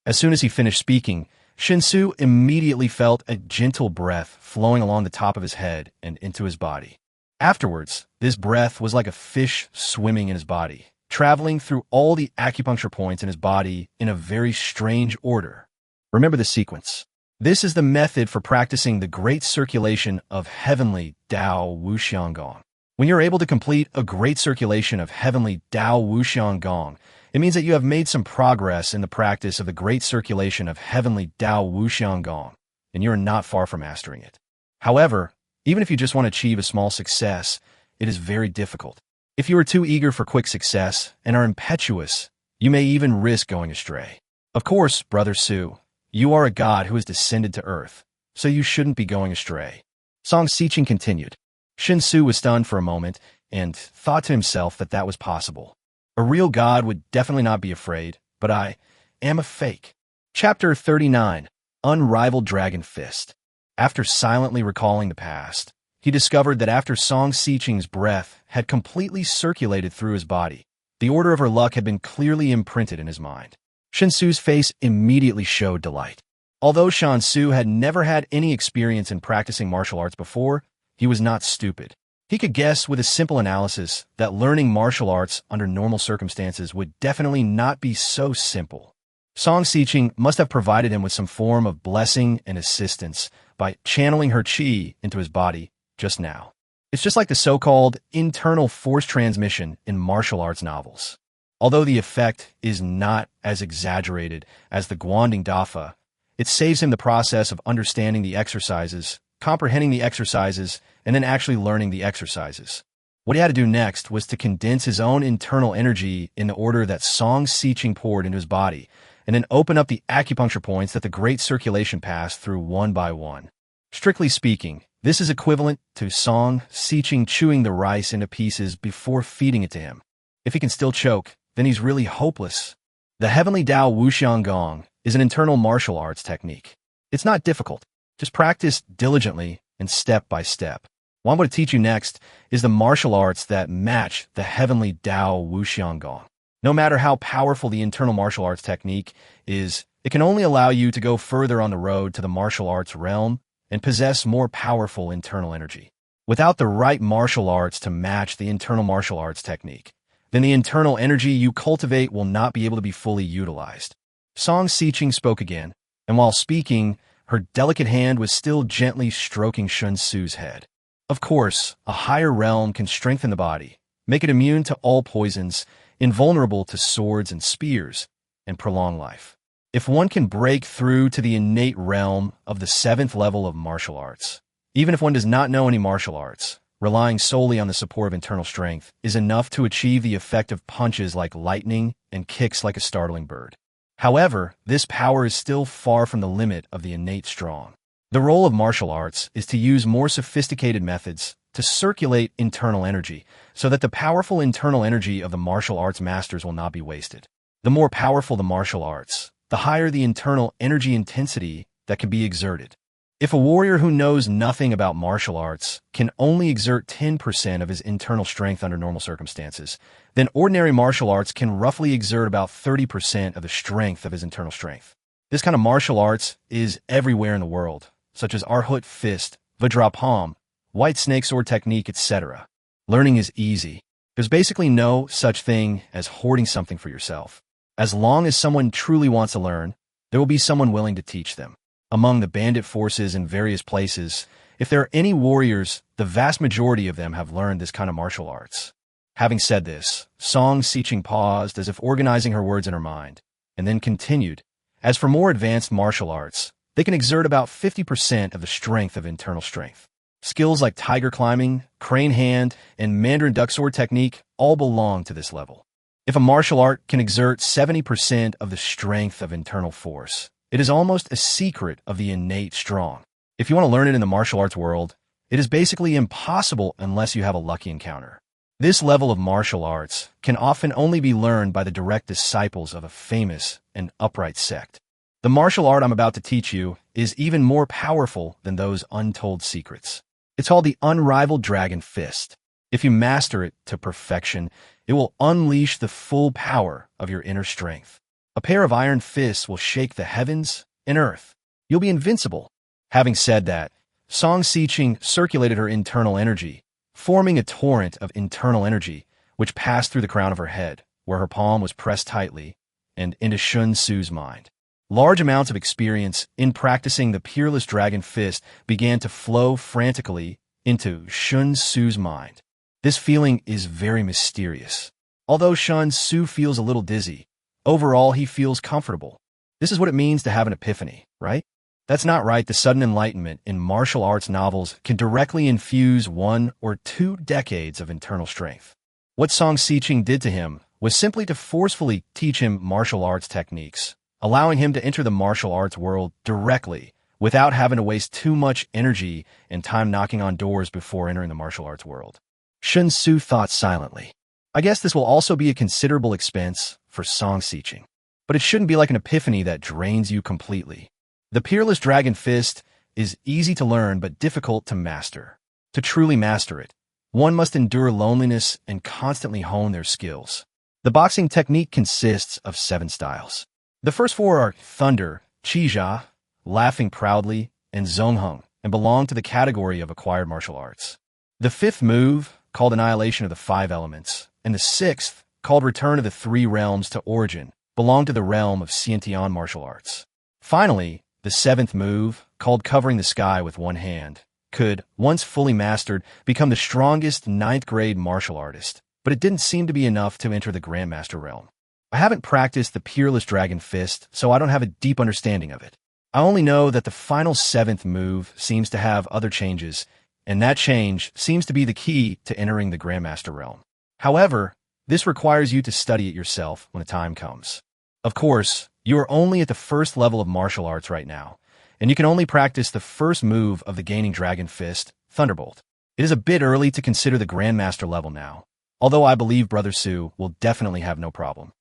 As soon as he finished speaking, Shen Xu immediately felt a gentle breath flowing along the top of his head and into his body. Afterwards, this breath was like a fish swimming in his body, traveling through all the acupuncture points in his body in a very strange order. Remember the sequence. This is the method for practicing the great circulation of heavenly Dao Wuxian Gong. When you're able to complete a great circulation of heavenly Dao Wuxian Gong, it means that you have made some progress in the practice of the great circulation of heavenly Dao Wuxian Gong, and you're not far from mastering it. However, even if you just want to achieve a small success, it is very difficult. If you are too eager for quick success and are impetuous, you may even risk going astray. Of course, Brother Su, you are a god who has descended to earth, so you shouldn't be going astray. Song Xiqing continued. Shen Xu was stunned for a moment and thought to himself that that was possible. A real god would definitely not be afraid, but I am a fake. Chapter 39. Unrivaled Dragon Fist. After silently recalling the past, he discovered that after Song Xiqing's breath had completely circulated through his body, the order of her luck had been clearly imprinted in his mind. Shen Xu's face immediately showed delight. Although Shen Xu had never had any experience in practicing martial arts before, he was not stupid. He could guess with a simple analysis that learning martial arts under normal circumstances would definitely not be so simple. Song Xiqing must have provided him with some form of blessing and assistance by channeling her qi into his body just now. It's just like the so-called internal force transmission in martial arts novels. Although the effect is not as exaggerated as the Guanding Dafa, it saves him the process of understanding the exercises, comprehending the exercises, and then actually learning the exercises. What he had to do next was to condense his own internal energy in the order that Song Xiqing poured into his body, and then open up the acupuncture points that the great circulation passed through one by one. Strictly speaking, this is equivalent to Song Xiqing chewing the rice into pieces before feeding it to him. If he can still choke, then he's really hopeless. The Heavenly Dao Wuxian Gong is an internal martial arts technique. It's not difficult. Just practice diligently and step by step. What I'm going to teach you next is the martial arts that match the Heavenly Dao Wuxian Gong. No matter how powerful the internal martial arts technique is, it can only allow you to go further on the road to the martial arts realm and possess more powerful internal energy. Without the right martial arts to match the internal martial arts technique, then the internal energy you cultivate will not be able to be fully utilized. Song Xiqing spoke again, and while speaking, her delicate hand was still gently stroking Shen Xu's head. Of course, a higher realm can strengthen the body, make it immune to all poisons, invulnerable to swords and spears, and prolong life. If one can break through to the innate realm of the 7th level of martial arts, even if one does not know any martial arts, relying solely on the support of internal strength is enough to achieve the effect of punches like lightning and kicks like a startling bird. However, this power is still far from the limit of the innate strong. The role of martial arts is to use more sophisticated methods to circulate internal energy so that the powerful internal energy of the martial arts masters will not be wasted. The more powerful the martial arts, the higher the internal energy intensity that can be exerted. If a warrior who knows nothing about martial arts can only exert 10% of his internal strength under normal circumstances, then ordinary martial arts can roughly exert about 30% of the strength of his internal strength. This kind of martial arts is everywhere in the world, such as Arhut Fist, Vajrapalm, White Snake Sword Technique, etc. Learning is easy. There's basically no such thing as hoarding something for yourself. As long as someone truly wants to learn, there will be someone willing to teach them. Among the bandit forces in various places, if there are any warriors, the vast majority of them have learned this kind of martial arts. Having said this, Song Xiqing paused as if organizing her words in her mind, and then continued. As for more advanced martial arts, they can exert about 50% of the strength of internal strength. Skills like tiger climbing, crane hand, and Mandarin duck sword technique all belong to this level. If a martial art can exert 70% of the strength of internal force, it is almost a secret of the innate strong. If you want to learn it in the martial arts world, it is basically impossible unless you have a lucky encounter. This level of martial arts can often only be learned by the direct disciples of a famous and upright sect. The martial art I'm about to teach you is even more powerful than those untold secrets. It's called the Unrivaled Dragon Fist. If you master it to perfection, It will unleash the full power of your inner strength. A pair of iron fists will shake the heavens and earth. You'll be invincible. Having said that, Song Siqing circulated her internal energy, forming a torrent of internal energy, which passed through the crown of her head, where her palm was pressed tightly, and into Shen Xu's mind. Large amounts of experience in practicing the peerless dragon fist began to flow frantically into Shen Xu's mind. This feeling is very mysterious. Although Shen Xu feels a little dizzy, overall he feels comfortable. This is what it means to have an epiphany, right? That's not right. The sudden enlightenment in martial arts novels can directly infuse 1 or 2 decades of internal strength. What Song Siqing did to him was simply to forcefully teach him martial arts techniques, allowing him to enter the martial arts world directly without having to waste too much energy and time knocking on doors before entering the martial arts world. Shen Xu thought silently. I guess this will also be a considerable expense for Song Siqing, but it shouldn't be like an epiphany that drains you completely. The peerless dragon fist is easy to learn but difficult to master. To truly master it, one must endure loneliness and constantly hone their skills. The boxing technique consists of 7 styles. The first 4 are Thunder, Qijia, Laughing Proudly, and Zongheng, and belong to the category of acquired martial arts. The 5th move, called Annihilation of the 5 Elements, and the 6th, called Return of the 3 Realms to Origin, belong to the realm of Xiantian martial arts. Finally, the 7th move, called Covering the Sky with One Hand, could, once fully mastered, become the strongest 9th grade martial artist, but it didn't seem to be enough to enter the Grandmaster realm. I haven't practiced the peerless dragon fist, so I don't have a deep understanding of it. I only know that the final 7th move seems to have other changes, and that change seems to be the key to entering the Grandmaster realm. However, this requires you to study it yourself when the time comes. Of course, you are only at the first level of martial arts right now, and you can only practice the first move of the gaining dragon fist, Thunderbolt. It is a bit early to consider the Grandmaster level now, although I believe Brother Xu will definitely have no problem.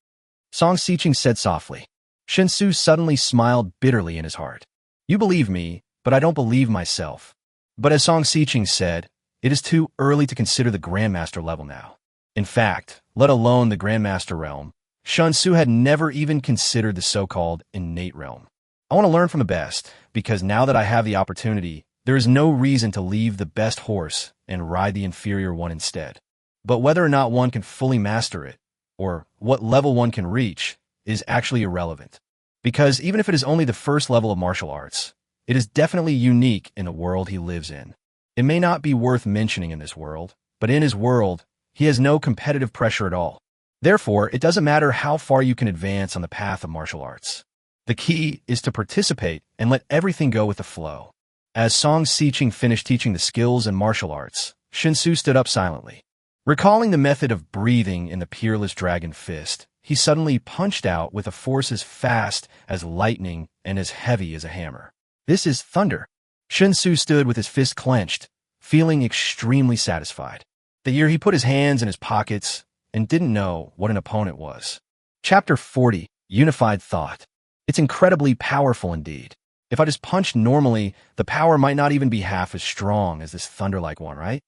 Song Siqing said softly. Shen Xu suddenly smiled bitterly in his heart. You believe me, but I don't believe myself. But as Song Siqing said, it is too early to consider the Grandmaster level now. In fact, let alone the Grandmaster realm, Shen Xu had never even considered the so-called innate realm. I want to learn from the best, because now that I have the opportunity, there is no reason to leave the best horse and ride the inferior one instead. But whether or not one can fully master it, or what level one can reach, is actually irrelevant. Because even if it is only the first level of martial arts, it is definitely unique in the world he lives in. It may not be worth mentioning in this world, but in his world, he has no competitive pressure at all. Therefore, it doesn't matter how far you can advance on the path of martial arts. The key is to participate and let everything go with the flow. As Song Siqing finished teaching the skills and martial arts, Shen Xu stood up silently. Recalling the method of breathing in the peerless dragon fist, he suddenly punched out with a force as fast as lightning and as heavy as a hammer. This is thunder. Shen Xu stood with his fist clenched, feeling extremely satisfied. The year he put his hands in his pockets and didn't know what an opponent was. Chapter 40, Unified Thought. It's incredibly powerful indeed. If I just punched normally, the power might not even be half as strong as this thunder-like one, right?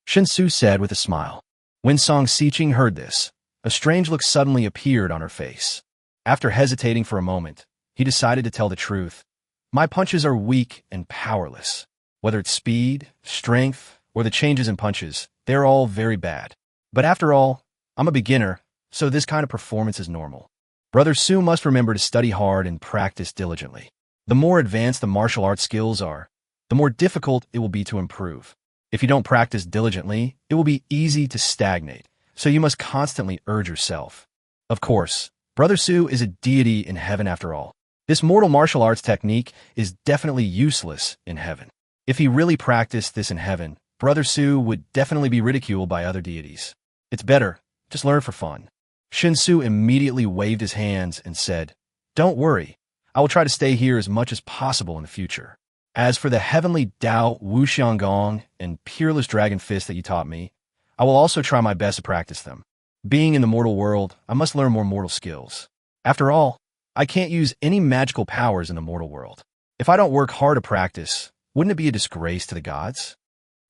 Shen Xu said with a smile. When Song Siqing heard this, a strange look suddenly appeared on her face. After hesitating for a moment, he decided to tell the truth. My punches are weak and powerless. Whether it's speed, strength, or the changes in punches, they're all very bad. But after all, I'm a beginner, so this kind of performance is normal. Brother Xu must remember to study hard and practice diligently. The more advanced the martial arts skills are, the more difficult it will be to improve. If you don't practice diligently, it will be easy to stagnate, so you must constantly urge yourself. Of course, Brother Xu is a deity in heaven after all. This mortal martial arts technique is definitely useless in heaven. If he really practiced this in heaven, Brother Xu would definitely be ridiculed by other deities. It's better, just learn for fun. Shen Xu immediately waved his hands and said, Don't worry, I will try to stay here as much as possible in the future. As for the heavenly Dao Wuxiangong and peerless dragon fist that you taught me, I will also try my best to practice them. Being in the mortal world, I must learn more mortal skills. After all, I can't use any magical powers in the mortal world. If I don't work hard to practice, wouldn't it be a disgrace to the gods?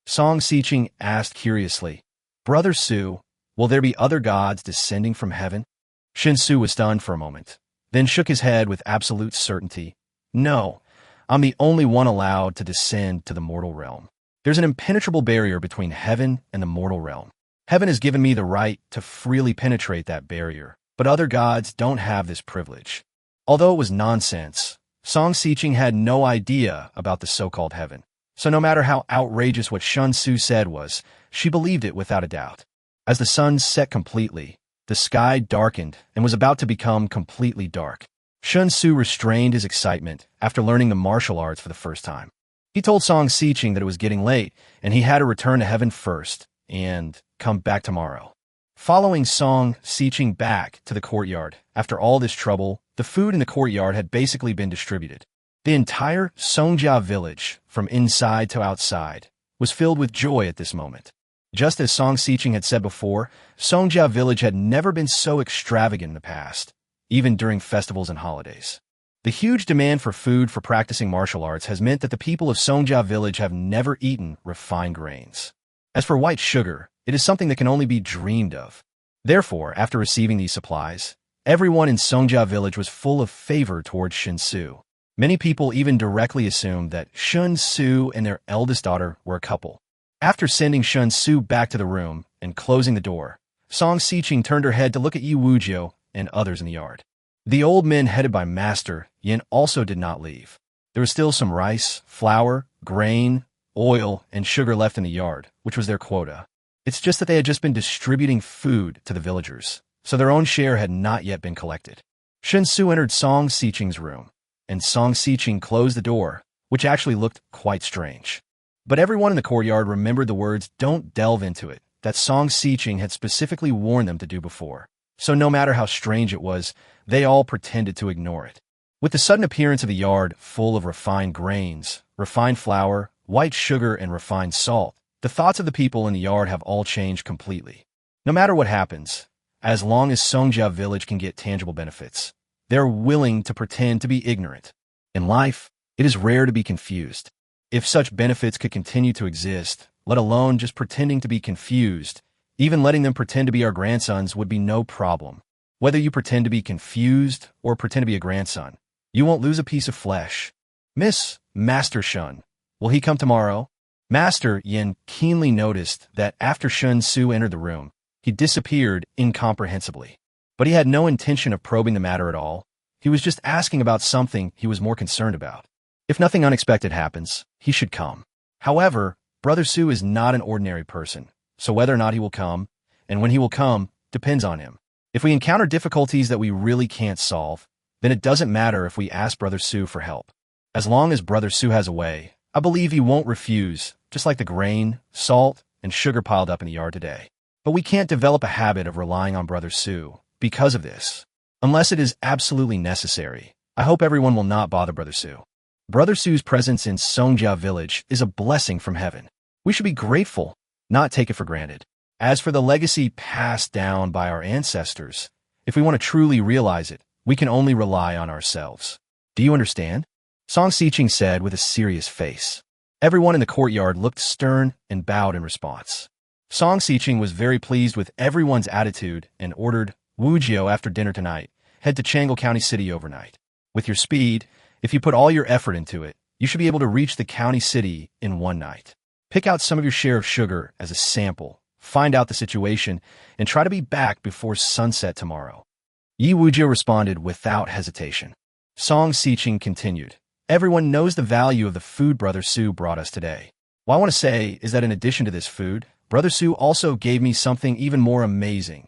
Song Siqing asked curiously, Brother Xu, Will there be other gods descending from heaven? Shen Xu was stunned for a moment, then shook his head with absolute certainty. No, I'm the only one allowed to descend to the mortal realm. There's an impenetrable barrier between heaven and the mortal realm. Heaven has given me the right to freely penetrate that barrier, but other gods don't have this privilege. Although it was nonsense, Song Xiqing had no idea about the so-called heaven. So no matter how outrageous what Shen Xu said was, she believed it without a doubt. As the sun set completely, the sky darkened and was about to become completely dark. Shen Xu restrained his excitement after learning the martial arts for the first time. He told Song Xiqing that it was getting late and he had to return to heaven first and come back tomorrow. Following Song Xiqing back to the courtyard, after all this trouble, the food in the courtyard had basically been distributed. The entire Songjia village, from inside to outside, was filled with joy at this moment. Just as Song Xiqing had said before, Songjia village had never been so extravagant in the past, even during festivals and holidays. The huge demand for food for practicing martial arts has meant that the people of Songjia village have never eaten refined grains. As for white sugar, it is something that can only be dreamed of. Therefore, after receiving these supplies, everyone in Songjia village was full of favor towards Shen Xu. Many people even directly assumed that Shen Xu and their eldest daughter were a couple. After sending Shen Xu back to the room and closing the door, Song Xiqing turned her head to look at Yi Wujiu and others in the yard. The old men headed by Master Yin also did not leave. There was still some rice, flour, grain, oil, and sugar left in the yard, which was their quota. It's just that they had just been distributing food to the villagers, so their own share had not yet been collected. Shen Xu entered Song Xiqing's room, and Song Xiqing closed the door, which actually looked quite strange. But everyone in the courtyard remembered the words "don't delve into it" that Song Xiqing had specifically warned them to do before. So no matter how strange it was, they all pretended to ignore it. With the sudden appearance of the yard full of refined grains, refined flour, white sugar, and refined salt, the thoughts of the people in the yard have all changed completely. No matter what happens, as long as Songjia village can get tangible benefits, they're willing to pretend to be ignorant. In life, it is rare to be confused. If such benefits could continue to exist, let alone just pretending to be confused, even letting them pretend to be our grandsons would be no problem. Whether you pretend to be confused or pretend to be a grandson, you won't lose a piece of flesh. Miss Master Shen, will he come tomorrow? Master Yin keenly noticed that after Shen Xu entered the room, he disappeared incomprehensibly. But he had no intention of probing the matter at all. He was just asking about something he was more concerned about. If nothing unexpected happens, he should come. However, Brother Xu is not an ordinary person, so whether or not he will come, and when he will come, depends on him. If we encounter difficulties that we really can't solve, then it doesn't matter if we ask Brother Xu for help. As long as Brother Xu has a way, I believe he won't refuse, just like the grain, salt, and sugar piled up in the yard today. But we can't develop a habit of relying on Brother Xu because of this. Unless it is absolutely necessary, I hope everyone will not bother Brother Xu. Brother Xu's presence in Songjia village is a blessing from heaven. We should be grateful, not take it for granted. As for the legacy passed down by our ancestors, if we want to truly realize it, we can only rely on ourselves. Do you understand? Song Xiqing said with a serious face. Everyone in the courtyard looked stern and bowed in response. Song Xiqing was very pleased with everyone's attitude and ordered, "Wujiu, after dinner tonight, head to Changle County City overnight. With your speed, if you put all your effort into it, you should be able to reach the county city in one night. Pick out some of your share of sugar as a sample, find out the situation, and try to be back before sunset tomorrow." Yi Wujiu responded without hesitation. Song Xiqing continued, "Everyone knows the value of the food Brother Xu brought us today. What I want to say is that in addition to this food, Brother Xu also gave me something even more amazing.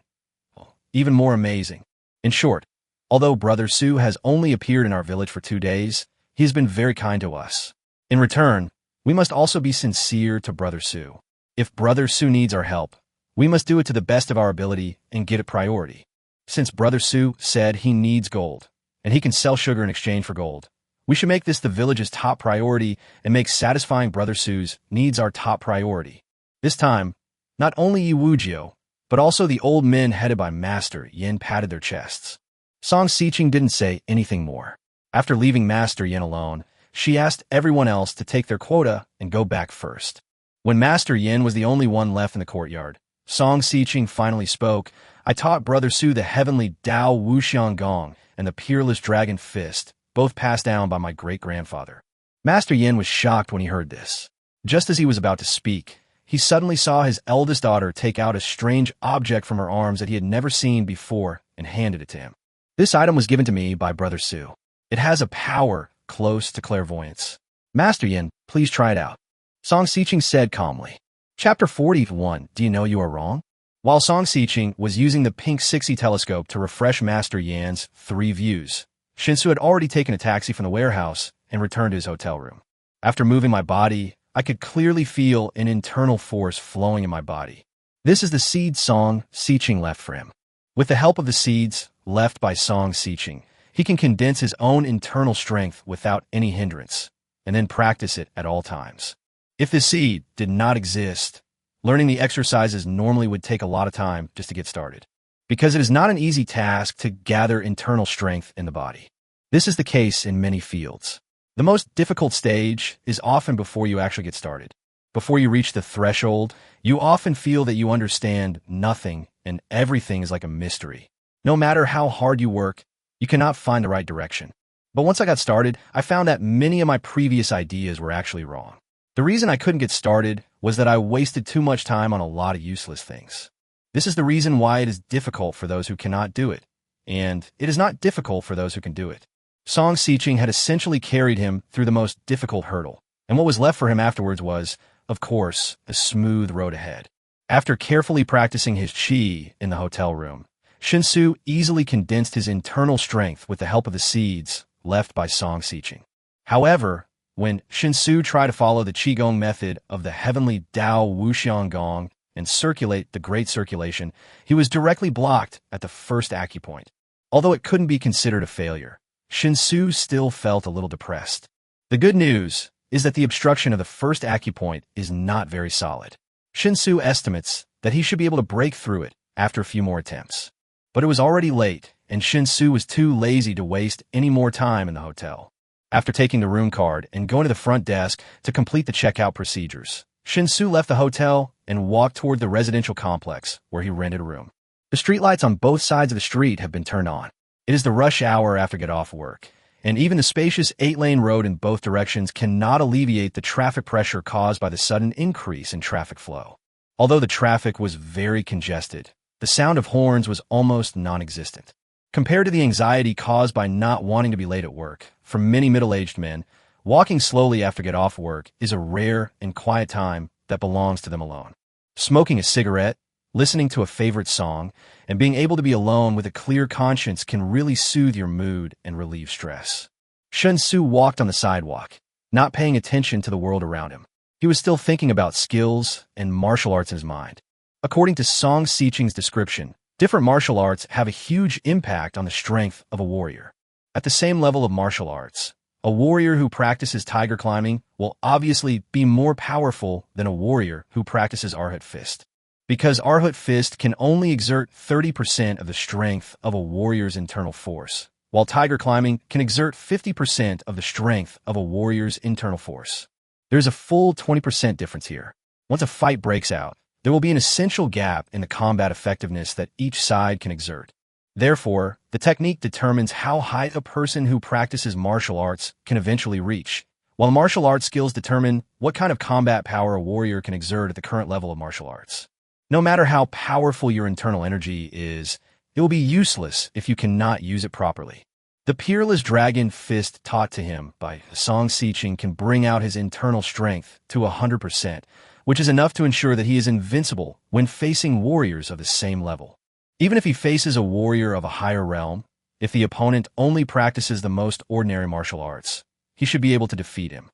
In short, although Brother Xu has only appeared in our village for 2 days, he has been very kind to us. In return, we must also be sincere to Brother Xu. If Brother Xu needs our help, we must do it to the best of our ability and get it priority. Since Brother Xu said he needs gold, and he can sell sugar in exchange for gold, we should make this the village's top priority and make satisfying Brother Xu's needs our top priority." This time, not only Yi Wujiu, but also the old men headed by Master Yin patted their chests. Song Xiqing didn't say anything more. After leaving Master Yin alone, she asked everyone else to take their quota and go back first. When Master Yin was the only one left in the courtyard, Song Xiqing finally spoke. I taught Brother Su the heavenly Dao Wuxian Gong and the peerless dragon fist, both passed down by my great-grandfather. Master Yin was shocked when he heard this. Just as he was about to speak, he suddenly saw his eldest daughter take out a strange object from her arms that he had never seen before and handed it to him. This item was given to me by Brother Su. It has a power close to clairvoyance. Master Yin, please try it out. Song Xiqing said calmly. Chapter 41, Do You Know You Are Wrong? While Song Xiqing was using the pink 60 telescope to refresh Master Yan's 3 views, Shen Xu had already taken a taxi from the warehouse and returned to his hotel room. After moving my body, I could clearly feel an internal force flowing in my body. This is the seed Song Xiqing left for him. With the help of the seeds left by Song Xiqing, he can condense his own internal strength without any hindrance, and then practice it at all times. If the seed did not exist, learning the exercises normally would take a lot of time just to get started, because it is not an easy task to gather internal strength in the body. This is the case in many fields. The most difficult stage is often before you actually get started. Before you reach the threshold, you often feel that you understand nothing and everything is like a mystery. No matter how hard you work, you cannot find the right direction. But once I got started, I found that many of my previous ideas were actually wrong. The reason I couldn't get started was that I wasted too much time on a lot of useless things. This is the reason why it is difficult for those who cannot do it, and it is not difficult for those who can do it. Song Xiqing had essentially carried him through the most difficult hurdle, and what was left for him afterwards was, of course, a smooth road ahead. After carefully practicing his qi in the hotel room, Shen Xu easily condensed his internal strength with the help of the seeds left by Song Xiqing. However, when Shen Xu tried to follow the Qigong method of the heavenly Dao Wuxian Gong and circulate the Great Circulation, he was directly blocked at the first acupoint. Although it couldn't be considered a failure, Shen Xu still felt a little depressed. The good news is that the obstruction of the first acupoint is not very solid. Shen Xu estimates that he should be able to break through it after a few more attempts. But it was already late, and Shen Xu was too lazy to waste any more time in the hotel. After taking the room card and going to the front desk to complete the checkout procedures, Shen Xu left the hotel and walked toward the residential complex where he rented a room. The streetlights on both sides of the street have been turned on. It is the rush hour after get off work, and even the spacious 8-lane road in both directions cannot alleviate the traffic pressure caused by the sudden increase in traffic flow. Although the traffic was very congested, the sound of horns was almost non-existent. Compared to the anxiety caused by not wanting to be late at work, for many middle-aged men, walking slowly after get off work is a rare and quiet time that belongs to them alone. Smoking a cigarette, listening to a favorite song, and being able to be alone with a clear conscience can really soothe your mood and relieve stress. Shen Xu walked on the sidewalk, not paying attention to the world around him. He was still thinking about skills and martial arts in his mind. According to Song Xiqing's description, different martial arts have a huge impact on the strength of a warrior. At the same level of martial arts, a warrior who practices tiger climbing will obviously be more powerful than a warrior who practices Arhat Fist. Because Arhat Fist can only exert 30% of the strength of a warrior's internal force, while tiger climbing can exert 50% of the strength of a warrior's internal force. There's a full 20% difference here. Once a fight breaks out, there will be an essential gap in the combat effectiveness that each side can exert. Therefore, the technique determines how high a person who practices martial arts can eventually reach, while martial arts skills determine what kind of combat power a warrior can exert at the current level of martial arts. No matter how powerful your internal energy is, it will be useless if you cannot use it properly. The peerless dragon fist taught to him by Song Xiqing can bring out his internal strength to 100%, which is enough to ensure that he is invincible when facing warriors of the same level. Even if he faces a warrior of a higher realm, if the opponent only practices the most ordinary martial arts, he should be able to defeat him.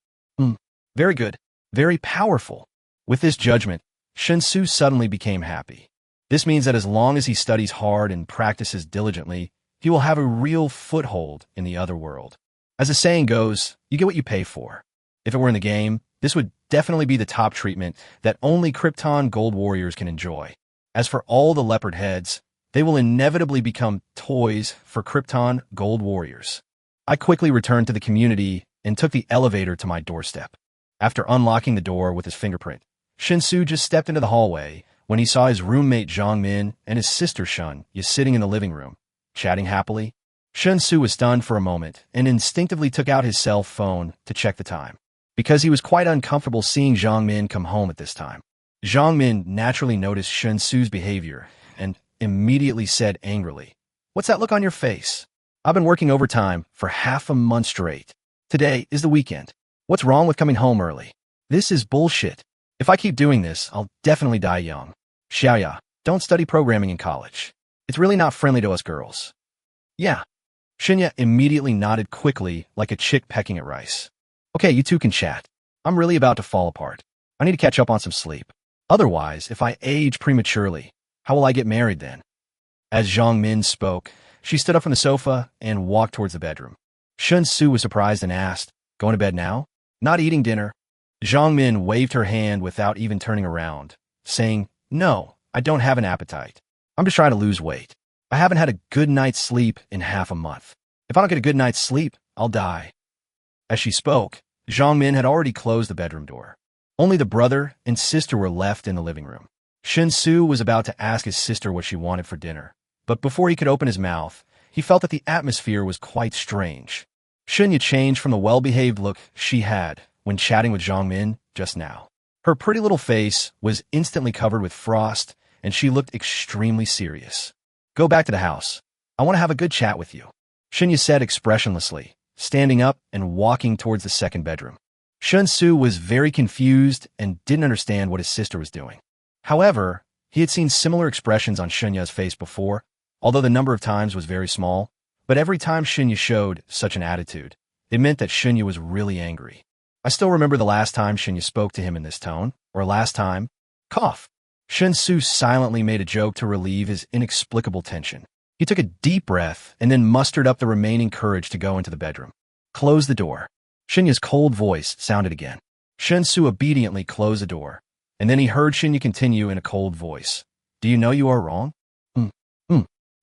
Very good. Very powerful. With this judgment, Shen Xu suddenly became happy. This means that as long as he studies hard and practices diligently, he will have a real foothold in the other world. As the saying goes, you get what you pay for. If it were in the game, this would definitely be the top treatment that only Krypton Gold Warriors can enjoy. As for all the leopard heads, they will inevitably become toys for Krypton Gold Warriors. I quickly returned to the community and took the elevator to my doorstep. After unlocking the door with his fingerprint, Shen Xu just stepped into the hallway, when he saw his roommate Zhang Min and his sister Shen Xu sitting in the living room, chatting happily. Shen Xu was stunned for a moment and instinctively took out his cell phone to check the time, because he was quite uncomfortable seeing Zhang Min come home at this time. Zhang Min naturally noticed Shen Xu's behavior and immediately said angrily, "What's that look on your face? I've been working overtime for half a month straight. Today is the weekend. What's wrong with coming home early? This is bullshit. If I keep doing this, I'll definitely die young. Xiaoya, don't study programming in college. It's really not friendly to us girls." "Yeah." Shinya immediately nodded quickly like a chick pecking at rice. "Okay, you two can chat. I'm really about to fall apart. I need to catch up on some sleep. Otherwise, if I age prematurely, how will I get married then?" As Zhang Min spoke, she stood up from the sofa and walked towards the bedroom. Shen Xu was surprised and asked, "Going to bed now? Not eating dinner?" Zhang Min waved her hand without even turning around, saying, "No, I don't have an appetite. I'm just trying to lose weight. I haven't had a good night's sleep in half a month. If I don't get a good night's sleep, I'll die." As she spoke, Zhang Min had already closed the bedroom door. Only the brother and sister were left in the living room. Shen Xu was about to ask his sister what she wanted for dinner, but before he could open his mouth, he felt that the atmosphere was quite strange. Shinya changed from the well-behaved look she had when chatting with Zhang Min just now. Her pretty little face was instantly covered with frost, and she looked extremely serious. "Go back to the house. I want to have a good chat with you," Shinya said expressionlessly, standing up and walking towards the second bedroom. Shen Xu was very confused and didn't understand what his sister was doing. However, he had seen similar expressions on Shinya's face before, although the number of times was very small. But every time Shinya showed such an attitude, it meant that Shinya was really angry. "I still remember the last time Shinya spoke to him in this tone, or last time." Cough. Shen Xu silently made a joke to relieve his inexplicable tension. He took a deep breath and then mustered up the remaining courage to go into the bedroom. "Close the door." Shinya's cold voice sounded again. Shen Xu obediently closed the door, and then he heard Shinya continue in a cold voice. "Do you know you are wrong?"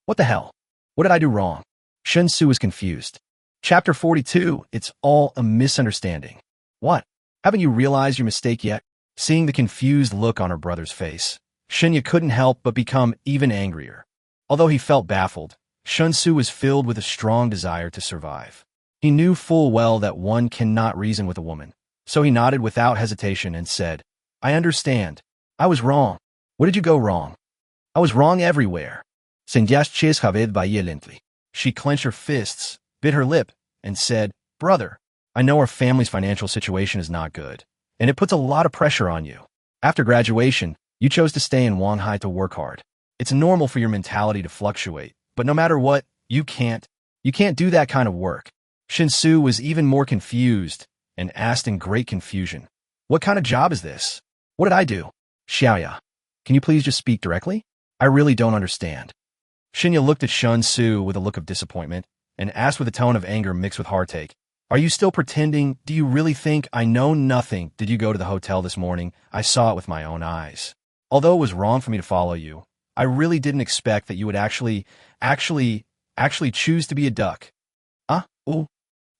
What the hell? What did I do wrong?" Shen Xu was confused. Chapter 42, It's all a misunderstanding. "What? Haven't you realized your mistake yet?" Seeing the confused look on her brother's face, Shinya couldn't help but become even angrier. Although he felt baffled, Shen Xu was filled with a strong desire to survive. He knew full well that one cannot reason with a woman, so he nodded without hesitation and said, "I understand. I was wrong." "What did you go wrong?" "I was wrong everywhere." She clenched her fists, bit her lip, and said, "Brother, I know our family's financial situation is not good, and it puts a lot of pressure on you. After graduation, you chose to stay in Wanhai to work hard. It's normal for your mentality to fluctuate, but no matter what, you can't do that kind of work." Shen Xu was even more confused and asked in great confusion, "What kind of job is this? What did I do?" "Xiaoya, can you please just speak directly? I really don't understand." Shinya looked at Shen Xu with a look of disappointment and asked with a tone of anger mixed with heartache, "Are you still pretending? Do you really think I know nothing? Did you go to the hotel this morning? I saw it with my own eyes. Although it was wrong for me to follow you, I really didn't expect that you would actually choose to be a duck." "Ooh.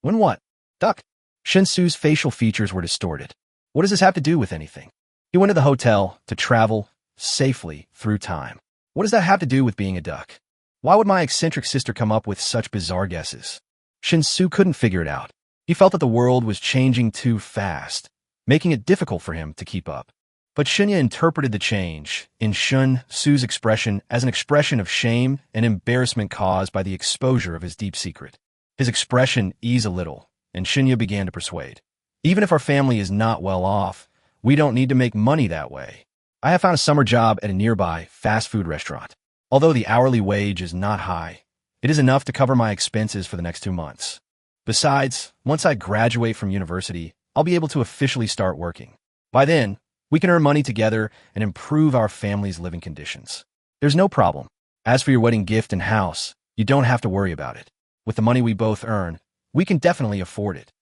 When what? Duck?" Shen Xu's facial features were distorted. "What does this have to do with anything? He went to the hotel to travel safely through time. What does that have to do with being a duck? Why would my eccentric sister come up with such bizarre guesses?" Shen Xu couldn't figure it out. He felt that the world was changing too fast, making it difficult for him to keep up. But Shinya interpreted the change in Shen Xu's expression as an expression of shame and embarrassment caused by the exposure of his deep secret. His expression eased a little, and Shinya began to persuade. "Even if our family is not well off, we don't need to make money that way. I have found a summer job at a nearby fast food restaurant. Although the hourly wage is not high, it is enough to cover my expenses for the next 2 months. Besides, once I graduate from university, I'll be able to officially start working. By then, we can earn money together and improve our family's living conditions. There's no problem. As for your wedding gift and house, you don't have to worry about it. With the money we both earn, we can definitely afford it."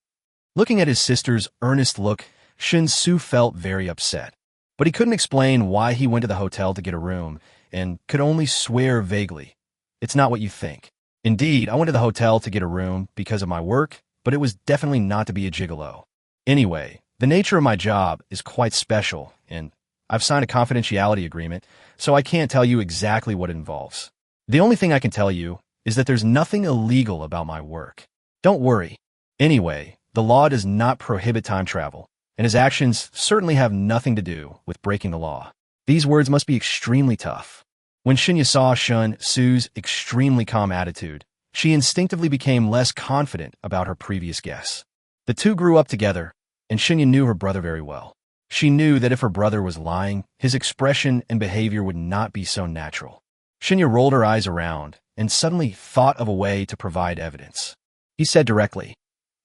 Looking at his sister's earnest look, Shen Xu felt very upset. But he couldn't explain why he went to the hotel to get a room and could only swear vaguely, "It's not what you think. Indeed, I went to the hotel to get a room because of my work, but it was definitely not to be a gigolo. Anyway, the nature of my job is quite special, and I've signed a confidentiality agreement, so I can't tell you exactly what it involves. The only thing I can tell you is that there's nothing illegal about my work. Don't worry. Anyway, the law does not prohibit time travel, and his actions certainly have nothing to do with breaking the law. These words must be extremely tough. When Shen saw Shen Xu's extremely calm attitude, she instinctively became less confident about her previous guess. The two grew up together, and Shen knew her brother very well. She knew that if her brother was lying, his expression and behavior would not be so natural. Shen rolled her eyes around and suddenly thought of a way to provide evidence. He said directly,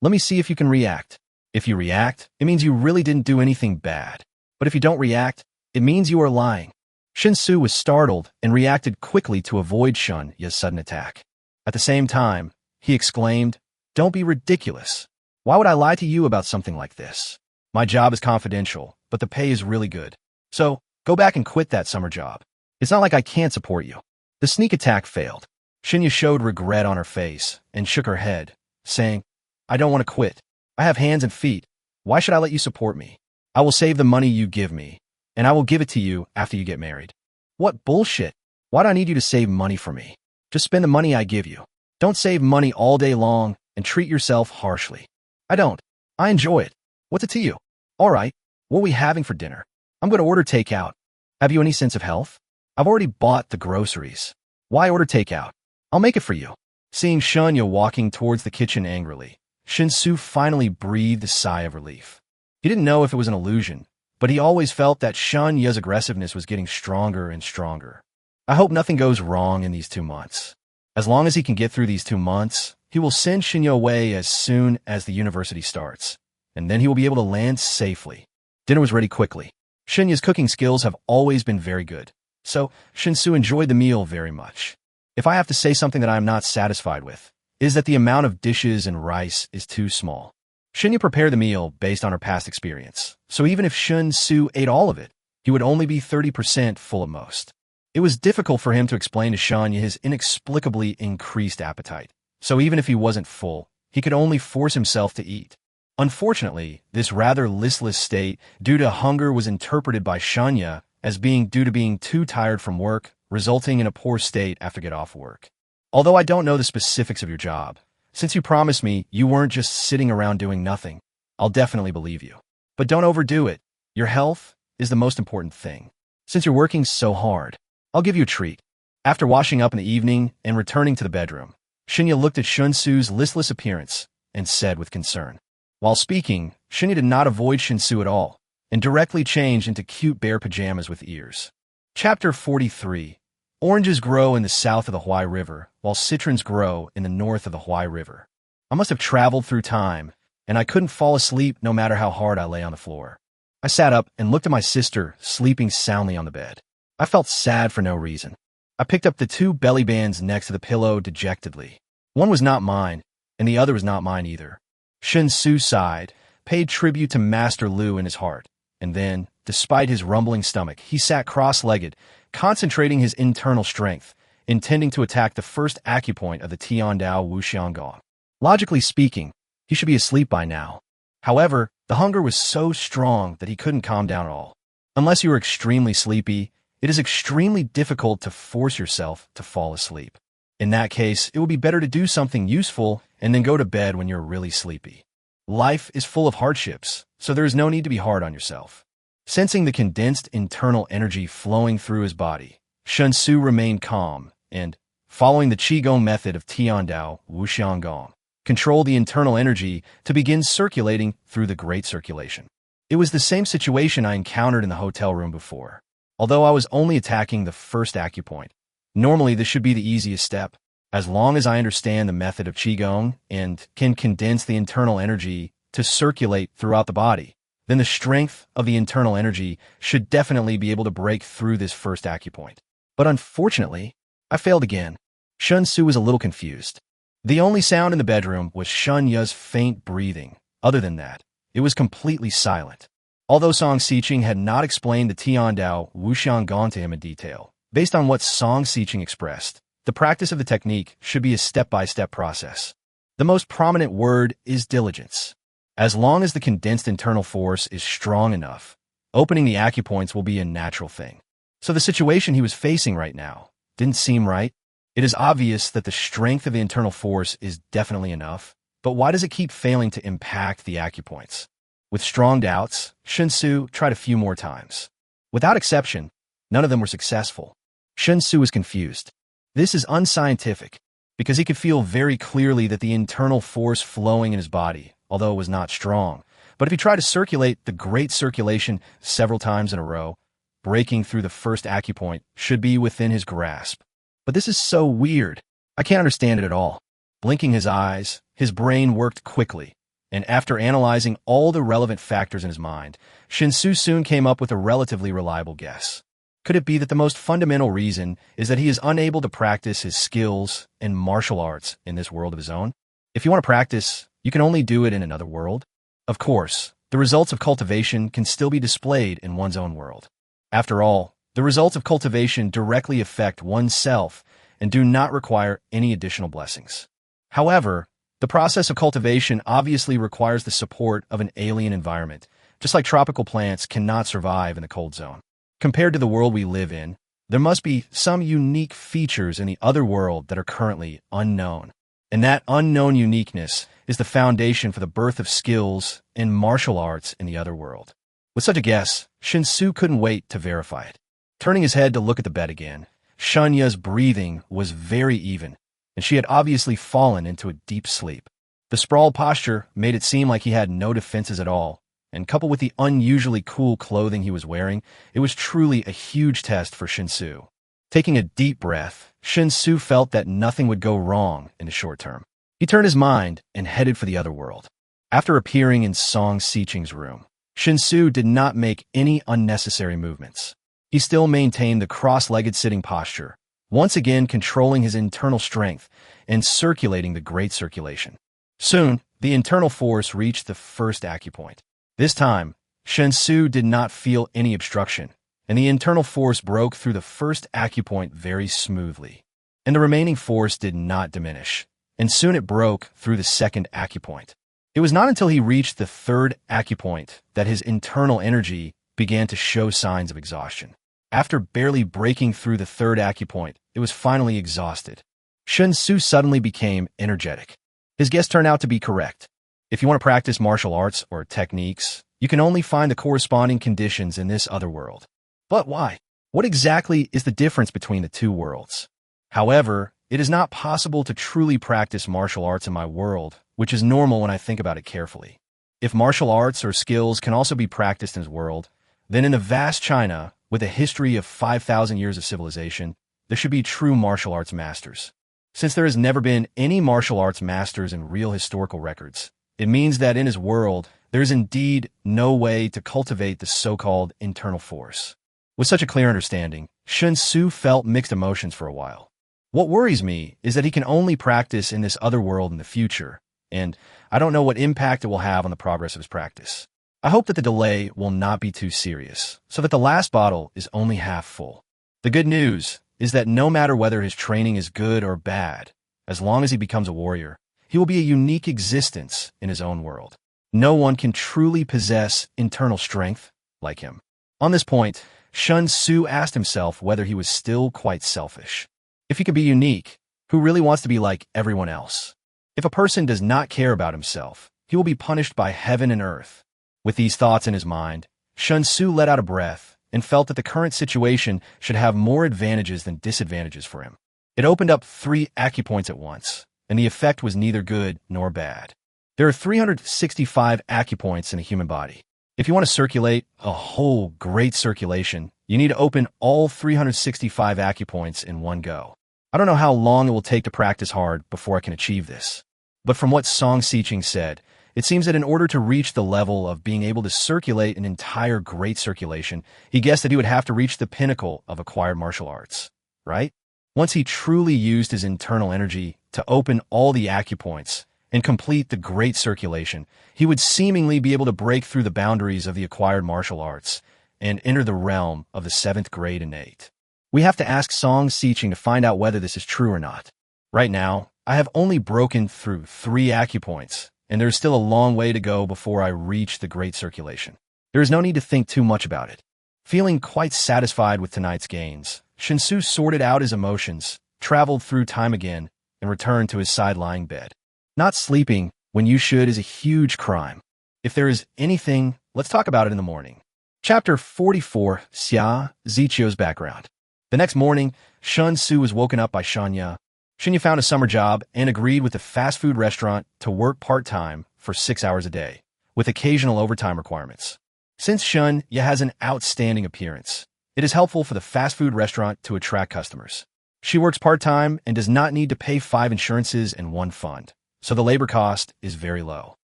"Let me see if you can react. If you react, it means you really didn't do anything bad. But if you don't react, it means you are lying." Shen Xu was startled and reacted quickly to avoid Shen Yu's sudden attack. At the same time, he exclaimed, "Don't be ridiculous. Why would I lie to you about something like this? My job is confidential, but the pay is really good. So, go back and quit that summer job. It's not like I can't support you." The sneak attack failed. Shen Yu showed regret on her face and shook her head, saying, "I don't want to quit. I have hands and feet. Why should I let you support me? I will save the money you give me, and I will give it to you after you get married." "What bullshit? Why do I need you to save money for me? Just spend the money I give you. Don't save money all day long and treat yourself harshly." "I don't. I enjoy it. What's it to you?" "All right, what are we having for dinner? I'm going to order takeout. Have you any sense of health? I've already bought the groceries. Why order takeout? I'll make it for you." Seeing Shen Yu walking towards the kitchen angrily, Shen Xu finally breathed a sigh of relief. He didn't know if it was an illusion, but he always felt that Shen Yu's aggressiveness was getting stronger and stronger. "I hope nothing goes wrong in these 2 months. As long as he can get through these 2 months, he will send Shen Yu away as soon as the university starts, and then he will be able to land safely." Dinner was ready quickly. Shen Yu's cooking skills have always been very good, so Shen Xu enjoyed the meal very much. If I have to say something that I am not satisfied with, is that the amount of dishes and rice is too small. Shen Yu prepared the meal based on her past experience, so even if Shen Xu ate all of it, he would only be 30% full at most. It was difficult for him to explain to Shen Yu his inexplicably increased appetite, so even if he wasn't full, he could only force himself to eat. Unfortunately, this rather listless state due to hunger was interpreted by Shen Yu as being due to being too tired from work, resulting in a poor state after get off work. "Although I don't know the specifics of your job, since you promised me you weren't just sitting around doing nothing, I'll definitely believe you. But don't overdo it. Your health is the most important thing. Since you're working so hard, I'll give you a treat." After washing up in the evening and returning to the bedroom, Shen Yu looked at Shen Xu's listless appearance and said with concern. While speaking, Shen Yu did not avoid Shen Xu at all, and directly changed into cute bear pajamas with ears. Chapter 43. Oranges grow in the south of the Huai River, while citrons grow in the north of the Huai River. I must have traveled through time, and I couldn't fall asleep no matter how hard I lay on the floor. I sat up and looked at my sister sleeping soundly on the bed. I felt sad for no reason. I picked up the 2 belly bands next to the pillow dejectedly. One was not mine, and the other was not mine either. Shen Xu sighed, paid tribute to Master Lu in his heart, and then, despite his rumbling stomach, he sat cross-legged, concentrating his internal strength, intending to attack the first acupoint of the Tiandao Wuxiangong. Logically speaking, he should be asleep by now. However, the hunger was so strong that he couldn't calm down at all. Unless you are extremely sleepy, it is extremely difficult to force yourself to fall asleep. In that case, it would be better to do something useful and then go to bed when you're really sleepy. Life is full of hardships, so there is no need to be hard on yourself. Sensing the condensed internal energy flowing through his body, Shen Xu remained calm and, following the Qigong method of Tiandao Wuxiangong, controlled the internal energy to begin circulating through the great circulation. It was the same situation I encountered in the hotel room before. Although I was only attacking the first acupoint, normally this should be the easiest step. As long as I understand the method of Qigong and can condense the internal energy to circulate throughout the body, then the strength of the internal energy should definitely be able to break through this first acupoint. But unfortunately, I failed again. Shen Xu was a little confused. The only sound in the bedroom was Shen Yu's faint breathing. Other than that, it was completely silent. Although Song Xiqing had not explained the Tiandao Wuxiangong to him in detail, based on what Song Xiqing expressed, the practice of the technique should be a step-by-step process. The most prominent word is diligence. As long as the condensed internal force is strong enough, Opening the acupoints will be a natural thing. So the situation he was facing right now didn't seem right. It is obvious that the strength of the internal force is definitely enough, but why does it keep failing to impact the acupoints? With strong doubts, Shen Xu tried a few more times. Without exception, none of them were successful. Shen Xu was confused. This is unscientific, because he could feel very clearly that the internal force flowing in his body, although it was not strong. But if he tried to circulate the great circulation several times in a row, breaking through the first acupoint should be within his grasp. But this is so weird. I can't understand it at all. Blinking his eyes, his brain worked quickly, and after analyzing all the relevant factors in his mind, Shen Xu soon came up with a relatively reliable guess. Could it be that the most fundamental reason is that he is unable to practice his skills and martial arts in this world of his own? If you want to practice, you can only do it in another world. Of course, the results of cultivation can still be displayed in one's own world. After all, the results of cultivation directly affect oneself and do not require any additional blessings. However, the process of cultivation obviously requires the support of an alien environment, just like tropical plants cannot survive in the cold zone. Compared to the world we live in, there must be some unique features in the other world that are currently unknown. And that unknown uniqueness is the foundation for the birth of skills and martial arts in the other world. With such a guess, Shen Xu couldn't wait to verify it. Turning his head to look at the bed again, Shunya's breathing was very even, and she had obviously fallen into a deep sleep. The sprawled posture made it seem like he had no defenses at all, and coupled with the unusually cool clothing he was wearing, it was truly a huge test for Shen Xu. Taking a deep breath, Shen Xu felt that nothing would go wrong in the short term. He turned his mind and headed for the other world. After appearing in Song Xiqing's room, Shen Xu did not make any unnecessary movements. He still maintained the cross-legged sitting posture, once again controlling his internal strength and circulating the great circulation. Soon, the internal force reached the first acupoint. This time, Shen Xu did not feel any obstruction, and the internal force broke through the first acupoint very smoothly. And the remaining force did not diminish, and soon it broke through the second acupoint. It was not until he reached the third acupoint that his internal energy began to show signs of exhaustion. After barely breaking through the third acupoint, it was finally exhausted. Shen Xu suddenly became energetic. His guess turned out to be correct. If you want to practice martial arts or techniques, you can only find the corresponding conditions in this other world. But why? What exactly is the difference between the two worlds? However, it is not possible to truly practice martial arts in my world, which is normal when I think about it carefully. If martial arts or skills can also be practiced in his world, then in a vast China, with a history of 5,000 years of civilization, there should be true martial arts masters. Since there has never been any martial arts masters in real historical records, it means that in his world, there is indeed no way to cultivate the so-called internal force. With such a clear understanding, Shen Xu felt mixed emotions for a while. What worries me is that he can only practice in this other world in the future, and I don't know what impact it will have on the progress of his practice. I hope that the delay will not be too serious, so that the last bottle is only half full. The good news is that no matter whether his training is good or bad, as long as he becomes a warrior, he will be a unique existence in his own world. No one can truly possess internal strength like him. On this point, Shen Xu asked himself whether he was still quite selfish. If he could be unique, who really wants to be like everyone else? If a person does not care about himself, he will be punished by heaven and earth. With these thoughts in his mind, Shen Xu let out a breath and felt that the current situation should have more advantages than disadvantages for him. It opened up 3 acupoints at once, and the effect was neither good nor bad. There are 365 acupoints in a human body. If you want to circulate a whole great circulation, you need to open all 365 acupoints in one go. I don't know how long it will take to practice hard before I can achieve this. But from what Song Xiqing said, it seems that in order to reach the level of being able to circulate an entire great circulation, he guessed that he would have to reach the pinnacle of acquired martial arts, right? Once he truly used his internal energy to open all the acupoints and complete the great circulation, he would seemingly be able to break through the boundaries of the acquired martial arts and enter the realm of the 7th grade innate. We have to ask Song Xiqing to find out whether this is true or not. Right now, I have only broken through 3 acupoints, and there's still a long way to go before I reach the great circulation. There is no need to think too much about it. Feeling quite satisfied with tonight's gains, Shen Xu sorted out his emotions, traveled through time again, and returned to his side-lying bed. Not sleeping when you should is a huge crime. If there is anything, let's talk about it in the morning. Chapter 44, Xia Zichio's background. The next morning, Shen Xu was woken up by Shenya. Shenya found a summer job and agreed with the fast food restaurant to work part-time for 6 hours a day, with occasional overtime requirements. Since Shenya has an outstanding appearance, it is helpful for the fast food restaurant to attract customers. She works part-time and does not need to pay 5 insurances and 1 fund, so the labor cost is very low.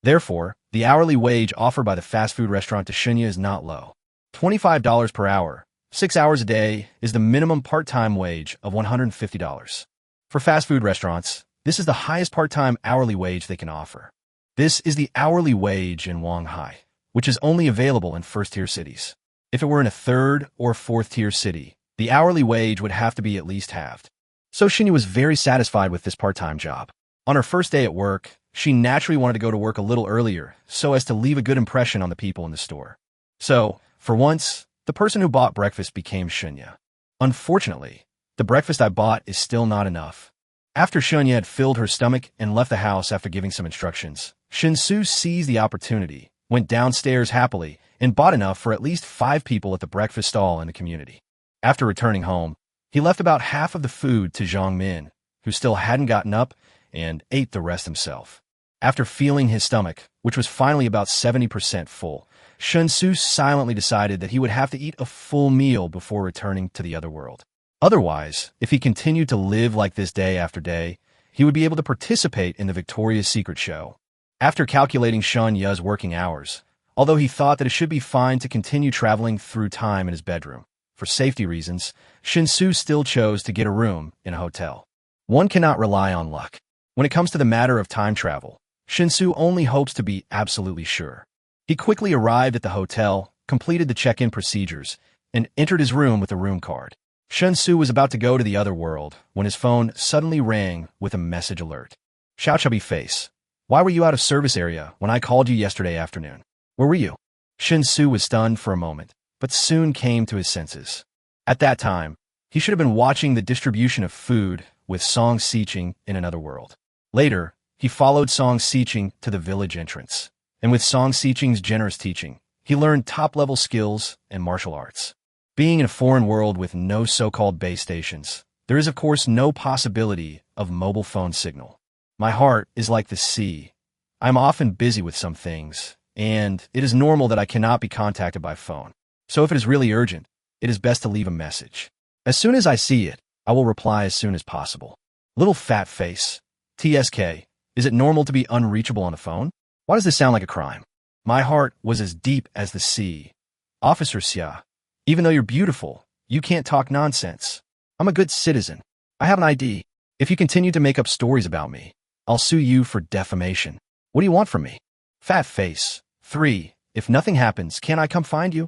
Therefore, the hourly wage offered by the fast food restaurant to Shenya is not low. $25 per hour, 6 hours a day, is the minimum part-time wage of $150. For fast food restaurants, this is the highest part-time hourly wage they can offer. This is the hourly wage in Shanghai, which is only available in first-tier cities. If it were in a third or fourth-tier city, the hourly wage would have to be at least halved. So Shenya was very satisfied with this part-time job. On her first day at work, she naturally wanted to go to work a little earlier so as to leave a good impression on the people in the store. So, for once, the person who bought breakfast became Shenya. Unfortunately, the breakfast I bought is still not enough. After Shenya had filled her stomach and left the house after giving some instructions, Shen Xu seized the opportunity, went downstairs happily, and bought enough for at least 5 people at the breakfast stall in the community. After returning home, he left about half of the food to Zhang Min, who still hadn't gotten up, and ate the rest himself. After feeling his stomach, which was finally about 70% full, Shen Xu silently decided that he would have to eat a full meal before returning to the other world. Otherwise, if he continued to live like this day after day, he would be able to participate in the Victoria's Secret show. After calculating Shenya's working hours, although he thought that it should be fine to continue traveling through time in his bedroom, for safety reasons, Shen Xu still chose to get a room in a hotel. One cannot rely on luck. When it comes to the matter of time travel, Shen Xu only hopes to be absolutely sure. He quickly arrived at the hotel, completed the check-in procedures, and entered his room with a room card. Shen Xu was about to go to the other world when his phone suddenly rang with a message alert. Xiao Chubby Face, why were you out of service area when I called you yesterday afternoon? Where were you? Shen Xu was stunned for a moment, but soon came to his senses. At that time, he should have been watching the distribution of food with Song Xiqing in another world. Later, he followed Song Xiqing to the village entrance, and with Song Xiqing's generous teaching, he learned top-level skills and martial arts. Being in a foreign world with no so-called base stations, there is of course no possibility of mobile phone signal. My heart is like the sea. I am often busy with some things, and it is normal that I cannot be contacted by phone. So if it is really urgent, it is best to leave a message. As soon as I see it, I will reply as soon as possible. Little fat face. TSK, is it normal to be unreachable on the phone? Why does this sound like a crime? My heart was as deep as the sea. Officer Xia, even though you're beautiful, you can't talk nonsense. I'm a good citizen. I have an ID. If you continue to make up stories about me, I'll sue you for defamation. What do you want from me? Fat face. 3. If nothing happens, can I come find you?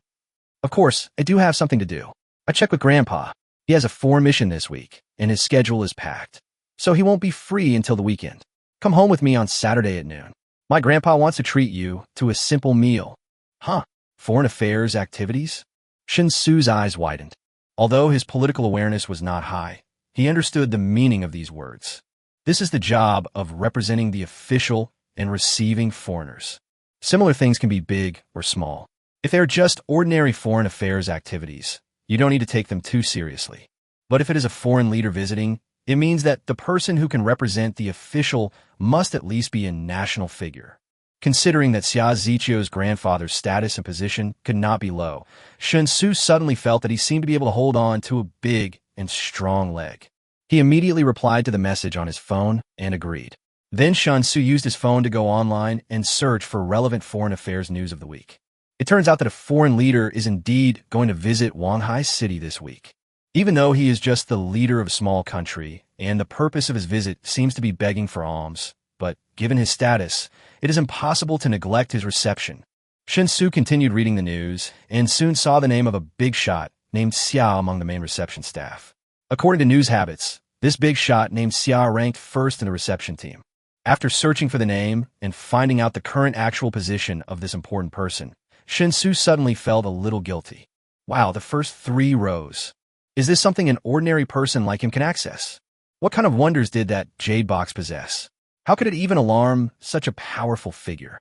Of course, I do have something to do. I checked with Grandpa. He has a foreign mission this week, and his schedule is packed. So he won't be free until the weekend. Come home with me on Saturday at noon. My grandpa wants to treat you to a simple meal. Huh? Foreign affairs activities? Shen Xu's eyes widened. Although his political awareness was not high, he understood the meaning of these words. This is the job of representing the official and receiving foreigners. Similar things can be big or small. If they are just ordinary foreign affairs activities, you don't need to take them too seriously. But if it is a foreign leader visiting, it means that the person who can represent the official must at least be a national figure. Considering that Xia Zichio's grandfather's status and position could not be low, Shen Xu suddenly felt that he seemed to be able to hold on to a big and strong leg. He immediately replied to the message on his phone and agreed. Then Shen Xu used his phone to go online and search for relevant foreign affairs news of the week. It turns out that a foreign leader is indeed going to visit Shanghai City this week. Even though he is just the leader of a small country, and the purpose of his visit seems to be begging for alms, but given his status, it is impossible to neglect his reception. Shen Xu continued reading the news, and soon saw the name of a big shot named Xia among the main reception staff. According to news habits, this big shot named Xia ranked first in the reception team. After searching for the name and finding out the current actual position of this important person, Shen Xu suddenly felt a little guilty. Wow, the first 3 rows. Is this something an ordinary person like him can access? What kind of wonders did that jade box possess? How could it even alarm such a powerful figure?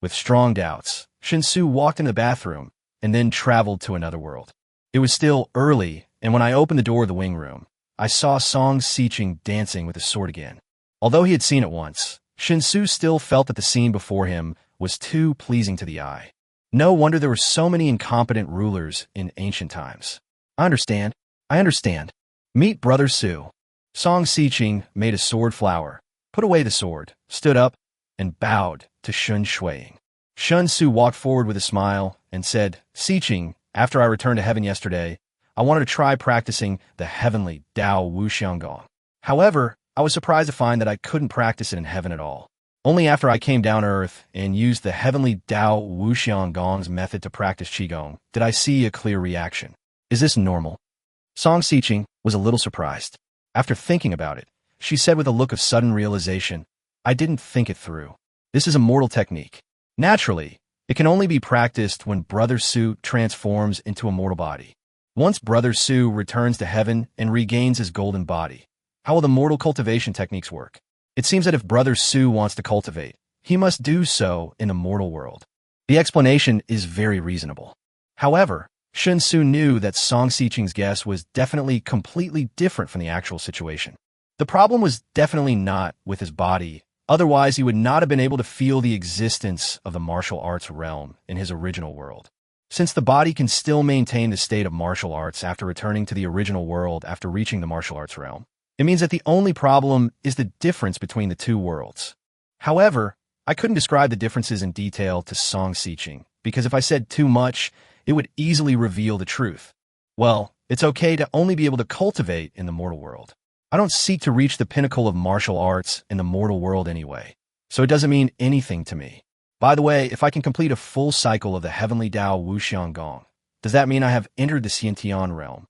With strong doubts, Shen Xu walked into the bathroom and then traveled to another world. It was still early, and when I opened the door of the wing room, I saw Song Xiqing dancing with his sword again. Although he had seen it once, Shen Xu still felt that the scene before him was too pleasing to the eye. No wonder there were so many incompetent rulers in ancient times. I understand. Meet Brother Su. Song Xiqing made a sword flower, put away the sword, stood up, and bowed to Shen Xu. Shen Xu walked forward with a smile and said, Xiqing, after I returned to heaven yesterday, I wanted to try practicing the heavenly Dao Wuxianggong. However, I was surprised to find that I couldn't practice it in heaven at all. Only after I came down to earth and used the heavenly Dao Wuxianggong's method to practice Qigong did I see a clear reaction. Is this normal? Song Xiqing was a little surprised. After thinking about it, she said with a look of sudden realization, I didn't think it through. This is a mortal technique. Naturally, it can only be practiced when Brother Su transforms into a mortal body. Once Brother Su returns to heaven and regains his golden body, how will the mortal cultivation techniques work? It seems that if Brother Su wants to cultivate, he must do so in the mortal world. The explanation is very reasonable. However, Shen Xu knew that Song Xiqing's guess was definitely completely different from the actual situation. The problem was definitely not with his body, otherwise he would not have been able to feel the existence of the martial arts realm in his original world. Since the body can still maintain the state of martial arts after returning to the original world after reaching the martial arts realm, it means that the only problem is the difference between the two worlds. However, I couldn't describe the differences in detail to Song Xiqing, because if I said too much, it would easily reveal the truth. Well, it's okay to only be able to cultivate in the mortal world. I don't seek to reach the pinnacle of martial arts in the mortal world anyway, so it doesn't mean anything to me. By the way, if I can complete a full cycle of the heavenly Dao Wuxianggong, does that mean I have entered the Xiantian realm?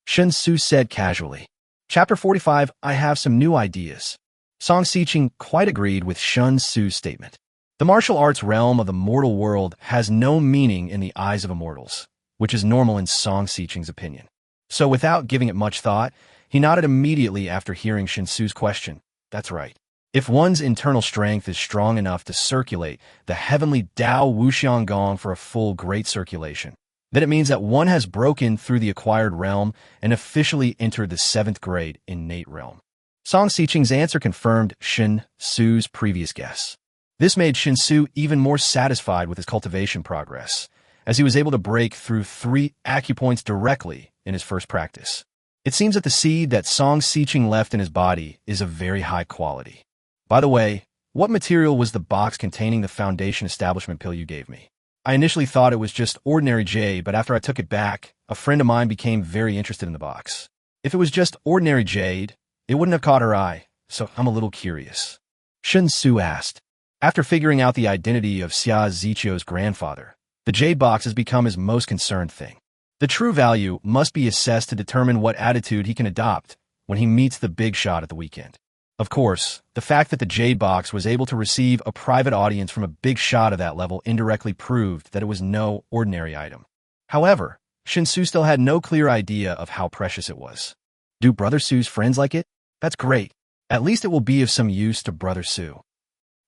Shen Xu said casually. Chapter 45, I have some new ideas. Song Xiqing quite agreed with Shen Xu's statement. The martial arts realm of the mortal world has no meaning in the eyes of immortals, which is normal in Song Xiqing's opinion. So without giving it much thought, he nodded immediately after hearing Shen Xu's question. That's right. If one's internal strength is strong enough to circulate the heavenly Dao Wuxianggong for a full great circulation, then it means that one has broken through the acquired realm and officially entered the 7th grade innate realm. Song Xiqing's answer confirmed Shen Xu's previous guess. This made Shen Xu even more satisfied with his cultivation progress, as he was able to break through 3 acupoints directly in his first practice. It seems that the seed that Song Xiqing left in his body is of very high quality. By the way, what material was the box containing the foundation establishment pill you gave me? I initially thought it was just ordinary jade, but after I took it back, a friend of mine became very interested in the box. If it was just ordinary jade, it wouldn't have caught her eye, so I'm a little curious. Shen Xu asked. After figuring out the identity of Xia Zichio's grandfather, the jade box has become his most concerned thing. The true value must be assessed to determine what attitude he can adopt when he meets the big shot at the weekend. Of course, the fact that the jade box was able to receive a private audience from a big shot of that level indirectly proved that it was no ordinary item. However, Shen Xu still had no clear idea of how precious it was. Do Brother Su's friends like it? That's great. At least it will be of some use to Brother Su.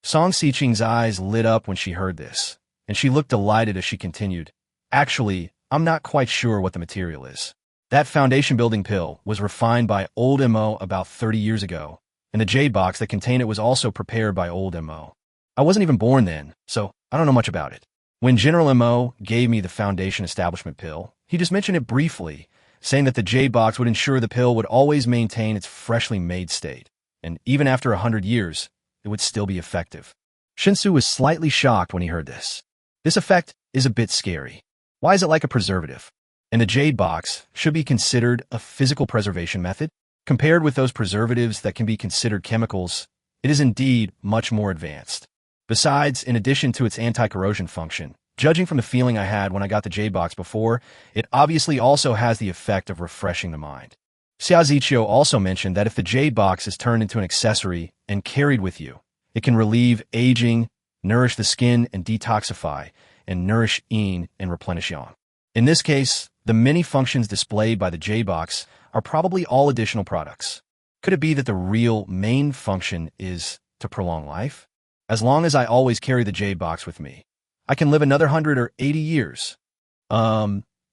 Song Xiqing's eyes lit up when she heard this, and she looked delighted as she continued. Actually, I'm not quite sure what the material is. That foundation-building pill was refined by Old Mo about 30 years ago, and the jade box that contained it was also prepared by Old Mo. I wasn't even born then, so I don't know much about it. When General Mo gave me the foundation establishment pill, he just mentioned it briefly, saying that the jade box would ensure the pill would always maintain its freshly made state, and even after 100 years, it would still be effective. Shen Xu was slightly shocked when he heard this. This effect is a bit scary. Why is it like a preservative? And the jade box should be considered a physical preservation method? Compared with those preservatives that can be considered chemicals, it is indeed much more advanced. Besides, in addition to its anti-corrosion function, judging from the feeling I had when I got the jade box before, it obviously also has the effect of refreshing the mind. Xia Zichio also mentioned that if the jade box is turned into an accessory and carried with you, it can relieve aging, nourish the skin and detoxify, and nourish yin and replenish yang. In this case, the many functions displayed by the J-box are probably all additional products. Could it be that the real main function is to prolong life? As long as I always carry the J-box with me, I can live another 100 or 80 years.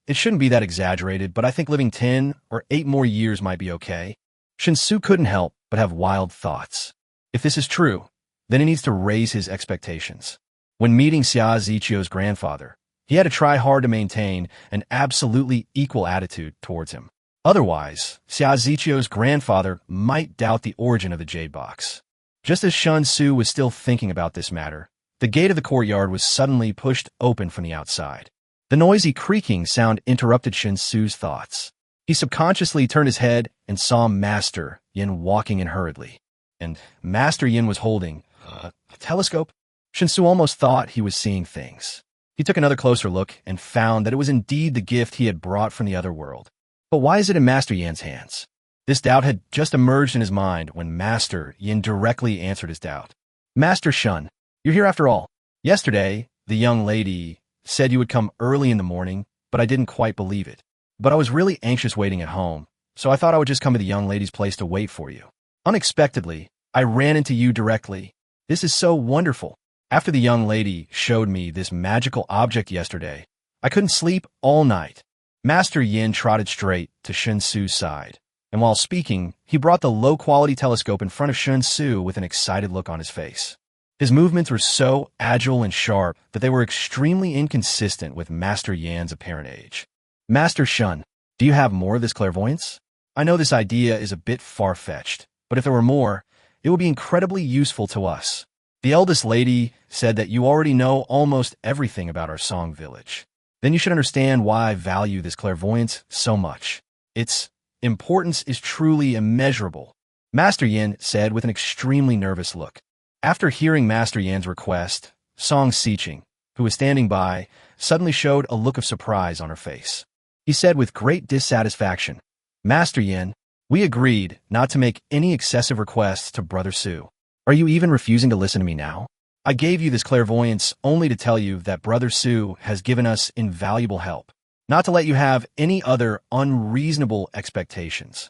It shouldn't be that exaggerated, but I think living 10 or 8 more years might be okay. Shen Xu couldn't help but have wild thoughts. If this is true, then he needs to raise his expectations. When meeting Xia Zichio's grandfather, he had to try hard to maintain an absolutely equal attitude towards him. Otherwise, Xia Zichio's grandfather might doubt the origin of the jade box. Just as Shen Xu was still thinking about this matter, the gate of the courtyard was suddenly pushed open from the outside. The noisy creaking sound interrupted Shen Xu's thoughts. He subconsciously turned his head and saw Master Yin walking in hurriedly. And Master Yin was holding a telescope. Shen Xu almost thought he was seeing things. He took another closer look and found that it was indeed the gift he had brought from the other world. But why is it in Master Yin's hands? This doubt had just emerged in his mind when Master Yin directly answered his doubt. Master Shen, you're here after all. Yesterday, the young lady said you would come early in the morning, but I didn't quite believe it. But I was really anxious waiting at home, so I thought I would just come to the young lady's place to wait for you. Unexpectedly, I ran into you directly. This is so wonderful. After the young lady showed me this magical object yesterday, I couldn't sleep all night. Master Yin trotted straight to Shen Xu's side, and while speaking, he brought the low-quality telescope in front of Shen Xu with an excited look on his face. His movements were so agile and sharp that they were extremely inconsistent with Master Yan's apparent age. Master Shen, do you have more of this clairvoyance? I know this idea is a bit far-fetched, but if there were more, it would be incredibly useful to us. The eldest lady said that you already know almost everything about our song village. Then you should understand why I value this clairvoyance so much. Its importance is truly immeasurable, Master Yin said with an extremely nervous look. After hearing Master Yan's request, Song Xiqing, who was standing by, suddenly showed a look of surprise on her face. He said with great dissatisfaction, Master Yin, we agreed not to make any excessive requests to Brother Su. Are you even refusing to listen to me now? I gave you this clairvoyance only to tell you that Brother Su has given us invaluable help, not to let you have any other unreasonable expectations.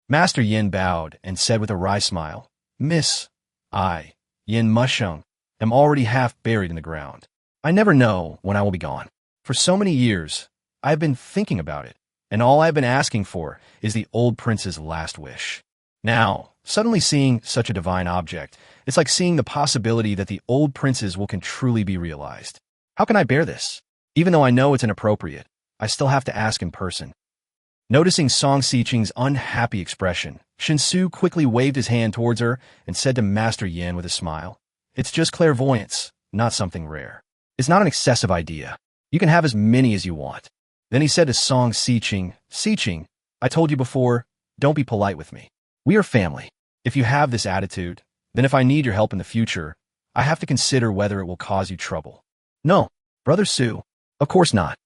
Master Yin bowed and said with a wry smile, Miss, I, Yin Musheng, am already half buried in the ground. I never know when I will be gone. For so many years, I have been thinking about it, and all I have been asking for is the old prince's last wish. Now, suddenly seeing such a divine object, it's like seeing the possibility that the old prince's will can truly be realized. How can I bear this? Even though I know it's inappropriate, I still have to ask in person. Noticing Song Xiqing's unhappy expression, Shen Xu quickly waved his hand towards her and said to Master Yin with a smile, It's just clairvoyance, not something rare. It's not an excessive idea. You can have as many as you want. Then he said to Song Xiqing, Xiqing, I told you before, don't be polite with me. We are family. If you have this attitude, then if I need your help in the future, I have to consider whether it will cause you trouble. No, Brother Su, of course not.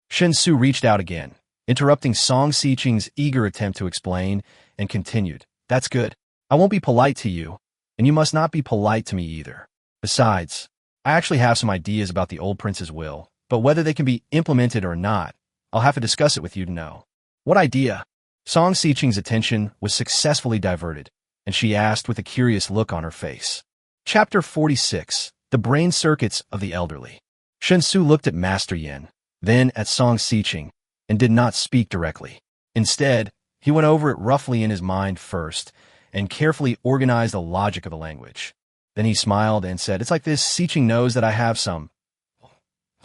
Shen Xu reached out again, interrupting Song Xiqing's eager attempt to explain, and continued, That's good. I won't be polite to you, and you must not be polite to me either. Besides, I actually have some ideas about the old prince's will, but whether they can be implemented or not, I'll have to discuss it with you to know. What idea? Song Xiqing's attention was successfully diverted, and she asked with a curious look on her face. Chapter 46, The Brain Circuits of the Elderly. Shen Xu looked at Master Yin, then at Song Xiqing, and did not speak directly. Instead, he went over it roughly in his mind first, and carefully organized the logic of the language. Then he smiled and said, It's like this, Xiqing knows that I have some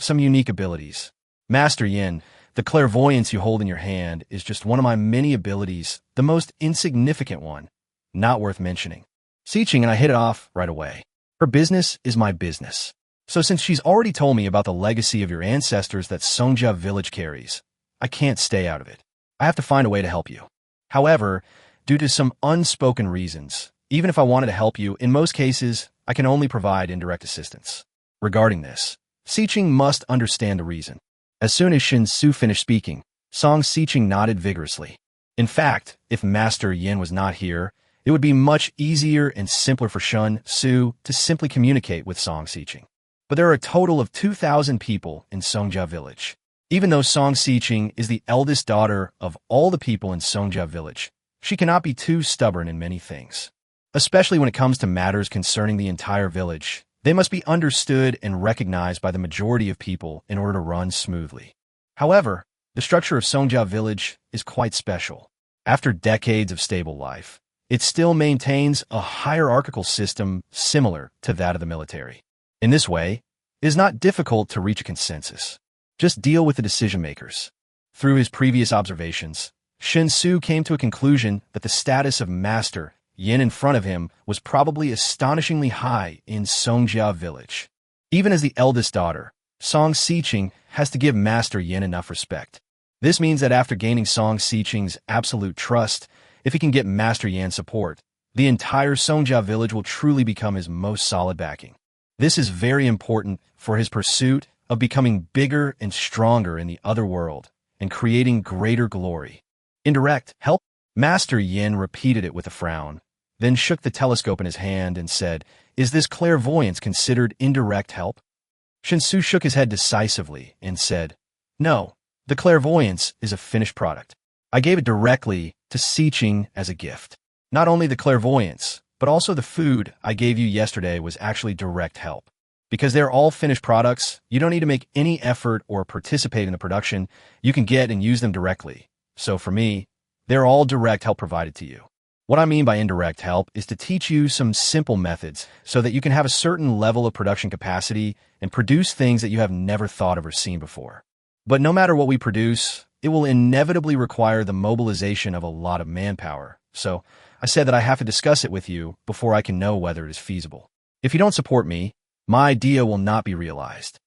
unique abilities. Master Yin, the clairvoyance you hold in your hand is just one of my many abilities, the most insignificant one, not worth mentioning. Xiqing and I hit it off right away. Her business is my business. So since she's already told me about the legacy of your ancestors that Songjia village carries, I can't stay out of it. I have to find a way to help you. However, due to some unspoken reasons, even if I wanted to help you, in most cases, I can only provide indirect assistance. Regarding this, Xiqing must understand the reason. As soon as Shen Xu finished speaking, Song Xiqing nodded vigorously. In fact, if Master Yin was not here, it It would be much easier and simpler for Shen Xu to simply communicate with Song Xiqing. But there are a total of 2,000 people in Songjia village. Even though Song Xiqing is the eldest daughter of all the people in Songjia village, she cannot be too stubborn in many things. Especially when it comes to matters concerning the entire village, they must be understood and recognized by the majority of people in order to run smoothly. However, the structure of Songjia village is quite special. After decades of stable life, it still maintains a hierarchical system similar to that of the military. In this way, it is not difficult to reach a consensus. Just deal with the decision-makers. Through his previous observations, Shen Xu came to a conclusion that the status of Master Yin in front of him was probably astonishingly high in Songjia village. Even as the eldest daughter, Song Xiqing has to give Master Yin enough respect. This means that after gaining Song Xiqing's absolute trust, if he can get Master Yan's support, the entire Songjia village will truly become his most solid backing. This is very important for his pursuit of becoming bigger and stronger in the other world and creating greater glory. Indirect help? Master Yin repeated it with a frown, then shook the telescope in his hand and said, "Is this clairvoyance considered indirect help?" Shen Xu shook his head decisively and said, "No, the clairvoyance is a finished product. I gave it directly to Xiqing as a gift. Not only the clairvoyance, but also the food I gave you yesterday was actually direct help. Because they're all finished products, you don't need to make any effort or participate in the production. You can get and use them directly. So for me, they're all direct help provided to you. What I mean by indirect help is to teach you some simple methods so that you can have a certain level of production capacity and produce things that you have never thought of or seen before. But no matter what we produce, it will inevitably require the mobilization of a lot of manpower. So I said that I have to discuss it with you before I can know whether it is feasible. If you don't support me, my idea will not be realized."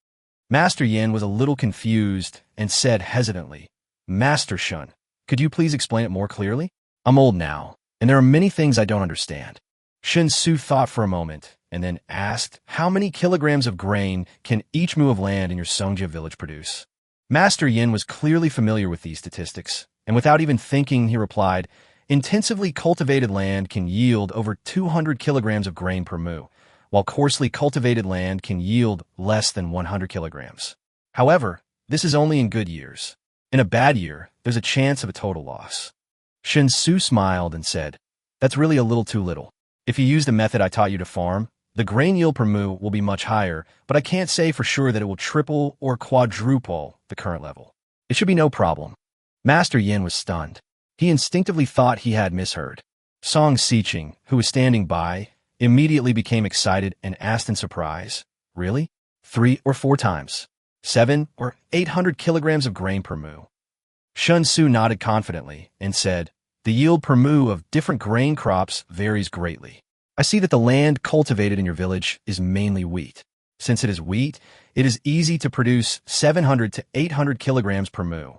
Master Yin was a little confused and said hesitantly, "Master Shen, could you please explain it more clearly? I'm old now, and there are many things I don't understand." Shen Xu thought for a moment and then asked, "How many kilograms of grain can each mu of land in your Songjia village produce?" Master Yin was clearly familiar with these statistics, and without even thinking, he replied, "Intensively cultivated land can yield over 200 kilograms of grain per mu, while coarsely cultivated land can yield less than 100 kilograms. However, this is only in good years. In a bad year, there's a chance of a total loss." Shen Xu smiled and said, "That's really a little too little. If you use the method I taught you to farm, the grain yield per mu will be much higher, but I can't say for sure that it will triple or quadruple the current level. It should be no problem." Master Yin was stunned. He instinctively thought he had misheard. Song Xiqing, who was standing by, immediately became excited and asked in surprise, "Really? 3 or 4 times? 7 or 800 kilograms of grain per mu?" Shen Xu nodded confidently and said, "The yield per mu of different grain crops varies greatly. I see that the land cultivated in your village is mainly wheat. Since it is wheat, it is easy to produce 700 to 800 kilograms per mu."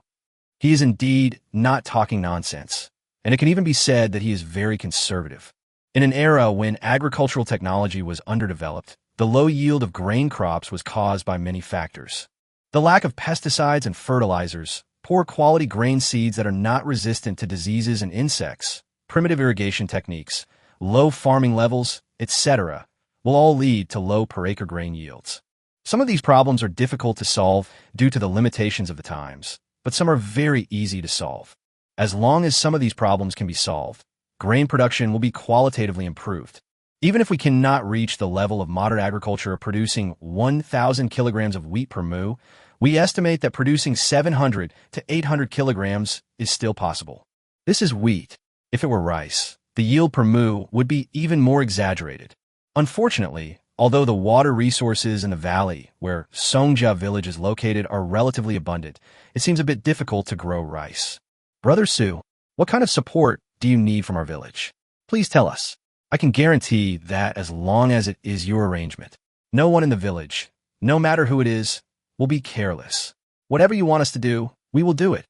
He is indeed not talking nonsense, and it can even be said that he is very conservative. In an era when agricultural technology was underdeveloped, the low yield of grain crops was caused by many factors. The lack of pesticides and fertilizers, poor quality grain seeds that are not resistant to diseases and insects, primitive irrigation techniques, low farming levels, etc., will all lead to low per acre grain yields. Some of these problems are difficult to solve due to the limitations of the times, but some are very easy to solve. As long as some of these problems can be solved, grain production will be qualitatively improved. Even if we cannot reach the level of modern agriculture of producing 1,000 kilograms of wheat per mu, we estimate that producing 700 to 800 kilograms is still possible. This is wheat. If it were rice, the yield per mu would be even more exaggerated. Unfortunately, although the water resources in the valley where Songjia village is located are relatively abundant, it seems a bit difficult to grow rice. Brother Su, what kind of support do you need from our village? Please tell us. I can guarantee that as long as it is your arrangement, no one in the village, no matter who it is, will be careless. Whatever you want us to do, we will do it."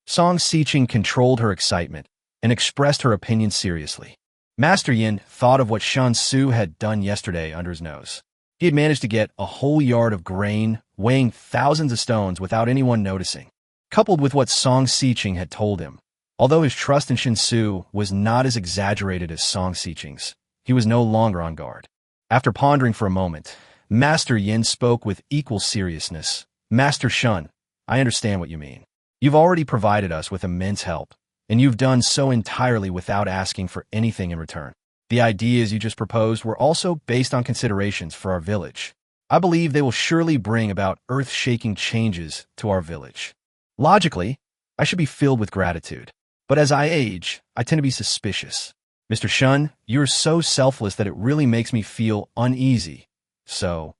Song Xiqing controlled her excitement and expressed her opinion seriously. Master Yin thought of what Shen Xu had done yesterday under his nose. He had managed to get a whole yard of grain weighing thousands of stones without anyone noticing. Coupled with what Song Xiqing had told him, Although his trust in Shen Xu was not as exaggerated as Song Xiqing's, he was no longer on guard. After pondering for a moment, Master Yin spoke with equal seriousness. Master Shun, I understand what you mean. You've already provided us with immense help, and you've done so entirely without asking for anything in return. The ideas you just proposed were also based on considerations for our village. I believe they will surely bring about earth-shaking changes to our village. Logically, I should be filled with gratitude. But as I age, I tend to be suspicious. Mr. Shun, you're so selfless that it really makes me feel uneasy. So,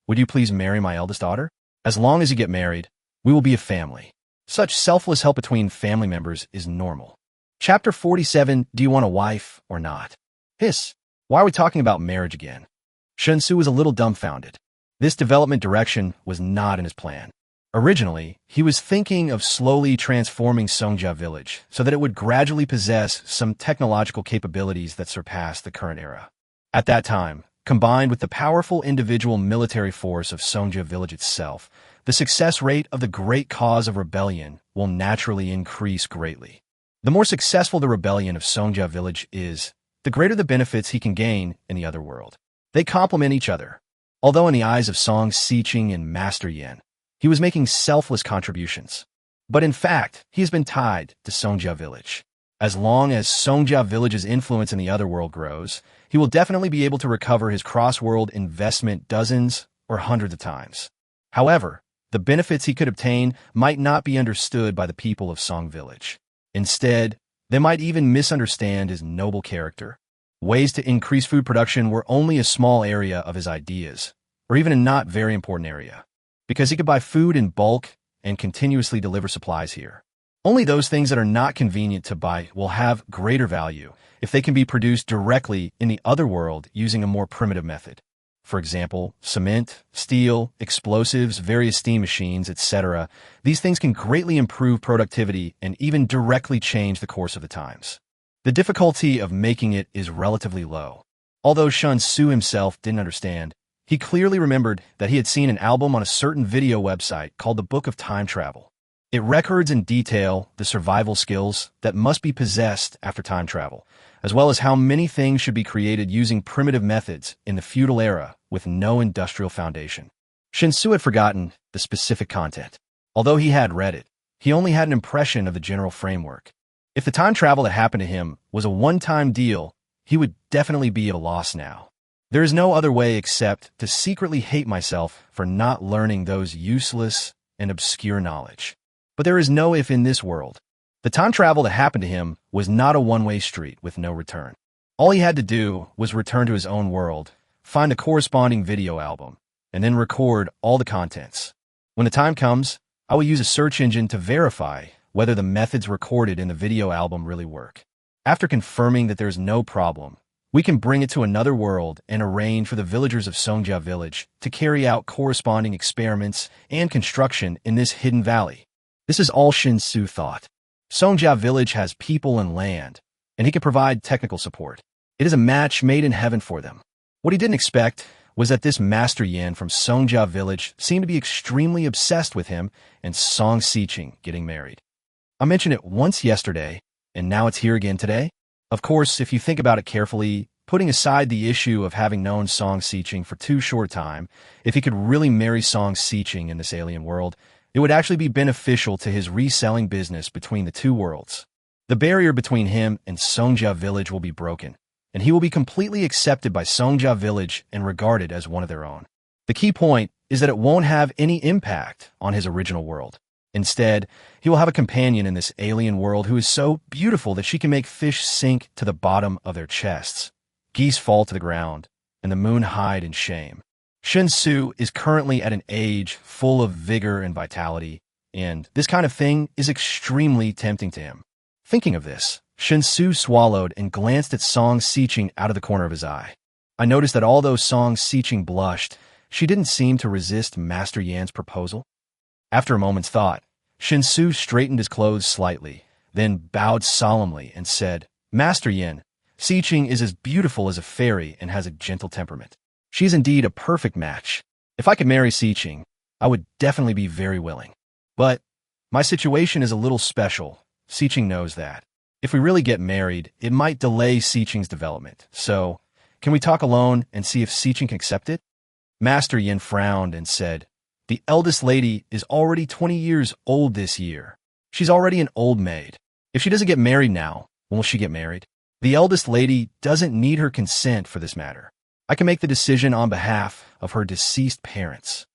would you please marry my eldest daughter? As long as you get married, we will be a family. Such selfless help between family members is normal. Chapter 47, Do You Want a Wife or Not? Hiss, why are we talking about marriage again? Shen Xu was a little dumbfounded. This development direction was not in his plan. Originally, he was thinking of slowly transforming Songjia Village so that it would gradually possess some technological capabilities that surpassed the current era. At that time, combined with the powerful individual military force of Songjia Village itself, the success rate of the great cause of rebellion will naturally increase greatly. The more successful the rebellion of Songjia Village is, the greater the benefits he can gain in the other world. They complement each other. Although in the eyes of Song Xiqing and Master Yin, he was making selfless contributions. But in fact, he has been tied to Songjia Village. As long as Songjia Village's influence in the other world grows, he will definitely be able to recover his cross-world investment dozens or hundreds of times. However, the benefits he could obtain might not be understood by the people of Song Village. Instead, they might even misunderstand his noble character. Ways to increase food production were only a small area of his ideas, or even a not very important area, because he could buy food in bulk and continuously deliver supplies here. Only those things that are not convenient to buy will have greater value if they can be produced directly in the other world using a more primitive method. For example, cement, steel, explosives, various steam machines, etc. These things can greatly improve productivity and even directly change the course of the times. The difficulty of making it is relatively low. Although Shen Xu himself didn't understand, he clearly remembered that he had seen an album on a certain video website called the Book of Time Travel. It records in detail the survival skills that must be possessed after time travel, as well as how many things should be created using primitive methods in the feudal era with no industrial foundation. Shen Xu had forgotten the specific content. Although he had read it, he only had an impression of the general framework. If the time travel that happened to him was a one-time deal, he would definitely be at a loss now. There is no other way except to secretly hate myself for not learning those useless and obscure knowledge. But there is no if in this world. The time travel that happened to him was not a one-way street with no return. All he had to do was return to his own world, find the corresponding video album, and then record all the contents. When the time comes, I will use a search engine to verify whether the methods recorded in the video album really work. After confirming that there is no problem, we can bring it to another world and arrange for the villagers of Songjia Village to carry out corresponding experiments and construction in this hidden valley. This is all Shen Xu thought. Songjia Village has people and land, and he can provide technical support. It is a match made in heaven for them. What he didn't expect was that this Master Yin from Songjia Village seemed to be extremely obsessed with him and Song Xiqing getting married. I mentioned it once yesterday, and now it's here again today. Of course, if you think about it carefully, putting aside the issue of having known Song Xiqing for too short a time, if he could really marry Song Xiqing in this alien world, it would actually be beneficial to his reselling business between the two worlds. The barrier between him and Songjia Village will be broken, and he will be completely accepted by Songjia Village and regarded as one of their own. The key point is that it won't have any impact on his original world. Instead, he will have a companion in this alien world who is so beautiful that she can make fish sink to the bottom of their chests, geese fall to the ground, and the moon hide in shame. Shen Xu is currently at an age full of vigor and vitality, and this kind of thing is extremely tempting to him. Thinking of this, Shen Xu swallowed and glanced at Song Xiqing out of the corner of his eye. I noticed that although Song Xiqing blushed, she didn't seem to resist Master Yan's proposal. After a moment's thought, Shen Xu straightened his clothes slightly, then bowed solemnly and said, Master Yin, Xiqing is as beautiful as a fairy and has a gentle temperament. She is indeed a perfect match. If I could marry Xiqing, I would definitely be very willing. But my situation is a little special. Xiqing knows that. If we really get married, it might delay Siqing's development. So, can we talk alone and see if Siqing can accept it? Master Yin frowned and said, the eldest lady is already 20 years old this year. She's already an old maid. If she doesn't get married now, when will she get married? The eldest lady doesn't need her consent for this matter. I can make the decision on behalf of her deceased parents.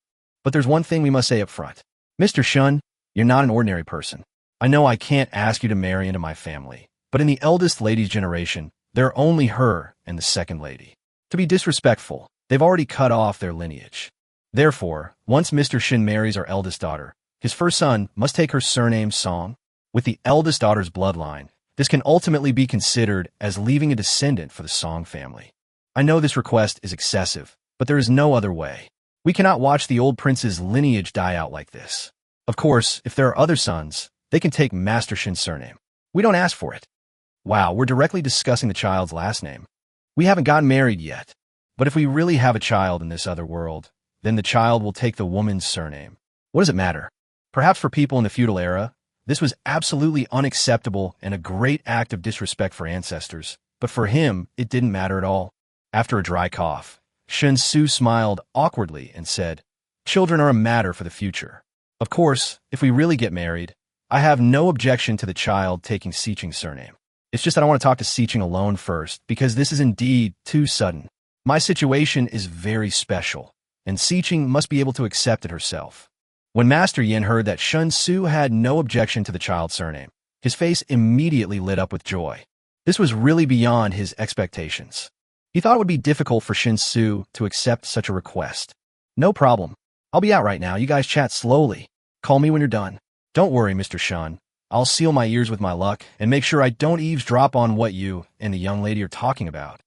But there's one thing we must say up front. Mr. Shun, you're not an ordinary person. I know I can't ask you to marry into my family, but in the eldest lady's generation, there are only her and the second lady. To be disrespectful, they've already cut off their lineage. Therefore, once Mr. Shen marries our eldest daughter, his first son must take her surname Song. With the eldest daughter's bloodline, this can ultimately be considered as leaving a descendant for the Song family. I know this request is excessive, but there is no other way. We cannot watch the old prince's lineage die out like this. Of course, if there are other sons, they can take Master Shen's surname. We don't ask for it. Wow, we're directly discussing the child's last name. We haven't gotten married yet. But if we really have a child in this other world, then the child will take the woman's surname. What does it matter? Perhaps for people in the feudal era, this was absolutely unacceptable and a great act of disrespect for ancestors, but for him, it didn't matter at all. After a dry cough, Shen Xu smiled awkwardly and said, children are a matter for the future. Of course, if we really get married, I have no objection to the child taking Siqing's surname. It's just that I want to talk to Siqing alone first, because this is indeed too sudden. My situation is very special, and Siqing must be able to accept it herself. When Master Yin heard that Shen Xu had no objection to the child's surname, his face immediately lit up with joy. This was really beyond his expectations. He thought it would be difficult for Shen Xu to accept such a request. No problem. I'll be out right now. You guys chat slowly. Call me when you're done. Don't worry, Mr. Shen. I'll seal my ears with my luck and make sure I don't eavesdrop on what you and the young lady are talking about.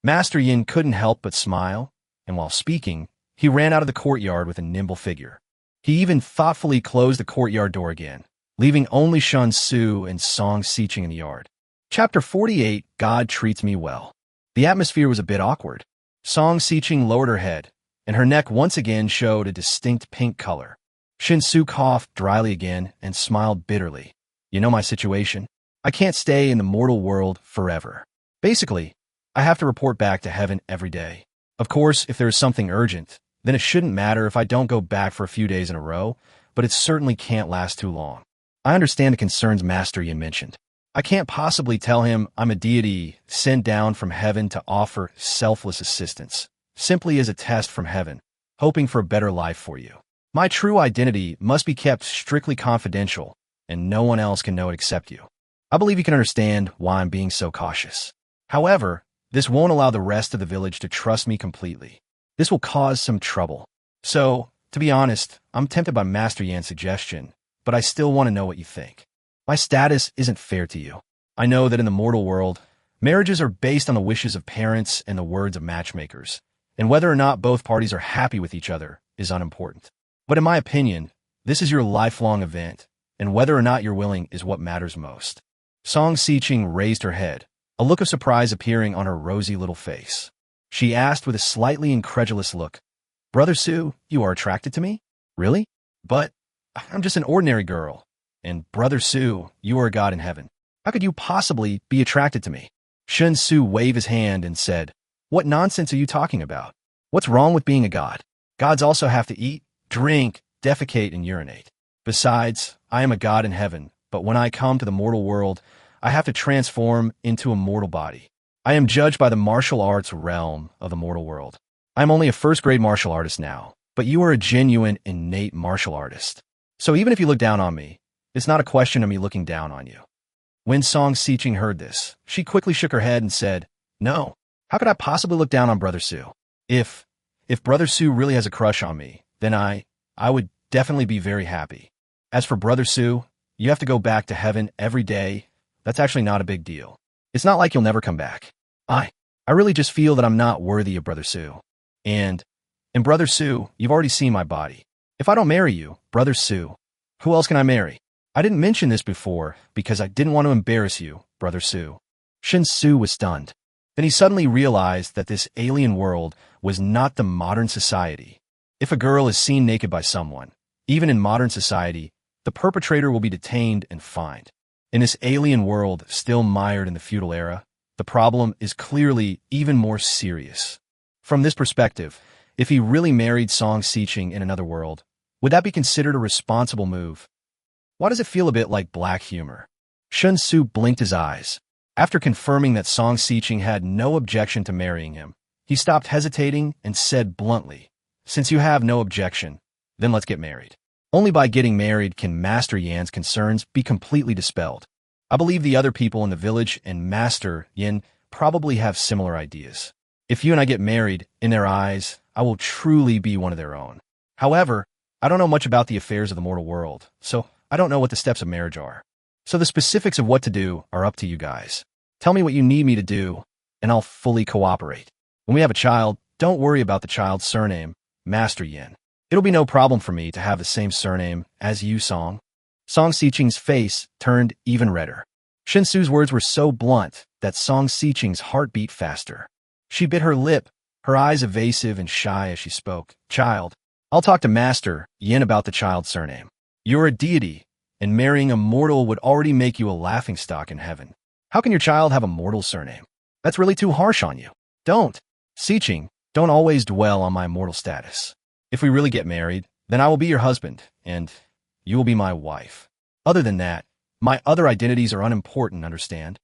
Master Yin couldn't help but smile, and while speaking, he ran out of the courtyard with a nimble figure. He even thoughtfully closed the courtyard door again, leaving only Shen Xu and Song Siqing in the yard. Chapter 48, God Treats Me Well. The atmosphere was a bit awkward. Song Siqing lowered her head, and her neck once again showed a distinct pink color. Shen Xu coughed dryly again and smiled bitterly. You know my situation. I can't stay in the mortal world forever. Basically, I have to report back to heaven every day. Of course, if there is something urgent, then it shouldn't matter if I don't go back for a few days in a row, but it certainly can't last too long. I understand the concerns Master Yin mentioned. I can't possibly tell him I'm a deity sent down from heaven to offer selfless assistance, simply as a test from heaven, hoping for a better life for you. My true identity must be kept strictly confidential, and no one else can know it except you. I believe you can understand why I'm being so cautious. However, this won't allow the rest of the village to trust me completely. This will cause some trouble. So, to be honest, I'm tempted by Master Yan's suggestion, but I still want to know what you think. My status isn't fair to you. I know that in the mortal world, marriages are based on the wishes of parents and the words of matchmakers, and whether or not both parties are happy with each other is unimportant. But in my opinion, this is your lifelong event, and whether or not you're willing is what matters most. Song Siqing raised her head, a look of surprise appearing on her rosy little face. She asked with a slightly incredulous look, Brother Su, you are attracted to me? Really? But I'm just an ordinary girl. And Brother Su, you are a god in heaven. How could you possibly be attracted to me? Shen Xu waved his hand and said, What nonsense are you talking about? What's wrong with being a god? Gods also have to eat, drink, defecate, and urinate. Besides, I am a god in heaven, but when I come to the mortal world, I have to transform into a mortal body. I am judged by the martial arts realm of the mortal world. I am only a first-grade martial artist now, but you are a genuine, innate martial artist. So even if you look down on me, it's not a question of me looking down on you. When Song Siqing heard this, she quickly shook her head and said, No, how could I possibly look down on Brother Su? If Brother Su really has a crush on me, then I would definitely be very happy. As for Brother Su, you have to go back to heaven every day. That's actually not a big deal. It's not like you'll never come back. I really just feel that I'm not worthy of Brother Su. And Brother Su, you've already seen my body. If I don't marry you, Brother Su, who else can I marry? I didn't mention this before because I didn't want to embarrass you, Brother Su. Shen Xu was stunned. Then he suddenly realized that this alien world was not the modern society. If a girl is seen naked by someone, even in modern society, the perpetrator will be detained and fined. In this alien world still mired in the feudal era, the problem is clearly even more serious. From this perspective, if he really married Song Xiqing in another world, would that be considered a responsible move? Why does it feel a bit like black humor? Shen Xu blinked his eyes. After confirming that Song Xiqing had no objection to marrying him, he stopped hesitating and said bluntly, "Since you have no objection, then let's get married." Only by getting married can Master Yan's concerns be completely dispelled. I believe the other people in the village and Master Yan probably have similar ideas. If you and I get married, in their eyes, I will truly be one of their own. However, I don't know much about the affairs of the mortal world, so I don't know what the steps of marriage are. So the specifics of what to do are up to you guys. Tell me what you need me to do, and I'll fully cooperate. When we have a child, don't worry about the child's surname, Master Yan. It'll be no problem for me to have the same surname as you, Song. Song Xiqing's face turned even redder. Shen Xu's words were so blunt that Song Xiqing's heart beat faster. She bit her lip, her eyes evasive and shy as she spoke. "Child, I'll talk to Master Yan about the child's surname. You're a deity, and marrying a mortal would already make you a laughingstock in heaven. How can your child have a mortal surname? That's really too harsh on you. Don't. Xiqing, don't always dwell on my mortal status. If we really get married, then I will be your husband, and you will be my wife. Other than that, my other identities are unimportant, understand?"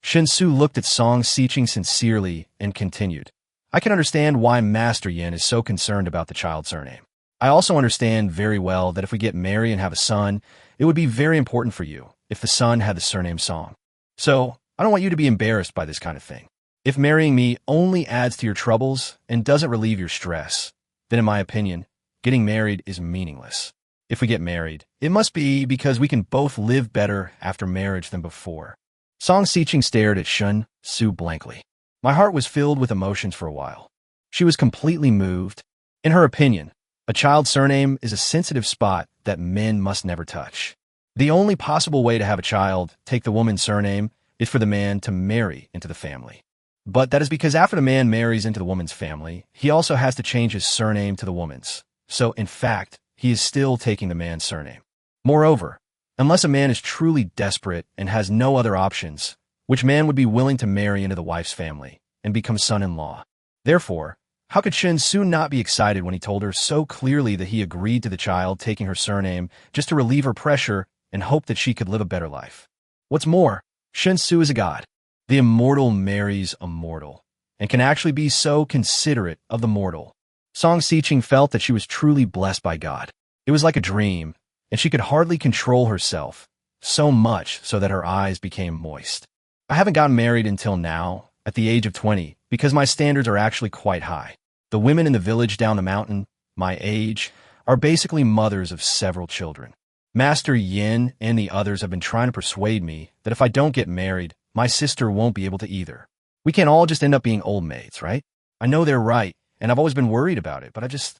Shen Xu looked at Song Xiqing sincerely and continued, "I can understand why Master Yan is so concerned about the child's surname. I also understand very well that if we get married and have a son, it would be very important for you if the son had the surname Song. So, I don't want you to be embarrassed by this kind of thing. If marrying me only adds to your troubles and doesn't relieve your stress, then in my opinion, getting married is meaningless. If we get married, it must be because we can both live better after marriage than before." Song Xiqing stared at Shen Xu blankly. My heart was filled with emotions for a while. She was completely moved. In her opinion, a child's surname is a sensitive spot that men must never touch. The only possible way to have a child take the woman's surname is for the man to marry into the family. But that is because after the man marries into the woman's family, he also has to change his surname to the woman's. So, in fact, he is still taking the man's surname. Moreover, unless a man is truly desperate and has no other options, which man would be willing to marry into the wife's family and become son-in-law? Therefore, how could Shen Xu not be excited when he told her so clearly that he agreed to the child taking her surname just to relieve her pressure and hope that she could live a better life? What's more, Shen Xu is a god. The immortal marries a mortal, and can actually be so considerate of the mortal. Song Xiqing felt that she was truly blessed by God. It was like a dream, and she could hardly control herself, so much so that her eyes became moist. I haven't gotten married until now, at the age of 20, because my standards are actually quite high. The women in the village down the mountain, my age, are basically mothers of several children. Master Yin and the others have been trying to persuade me that if I don't get married, my sister won't be able to either. We can't all just end up being old maids, right? I know they're right, and I've always been worried about it, but I just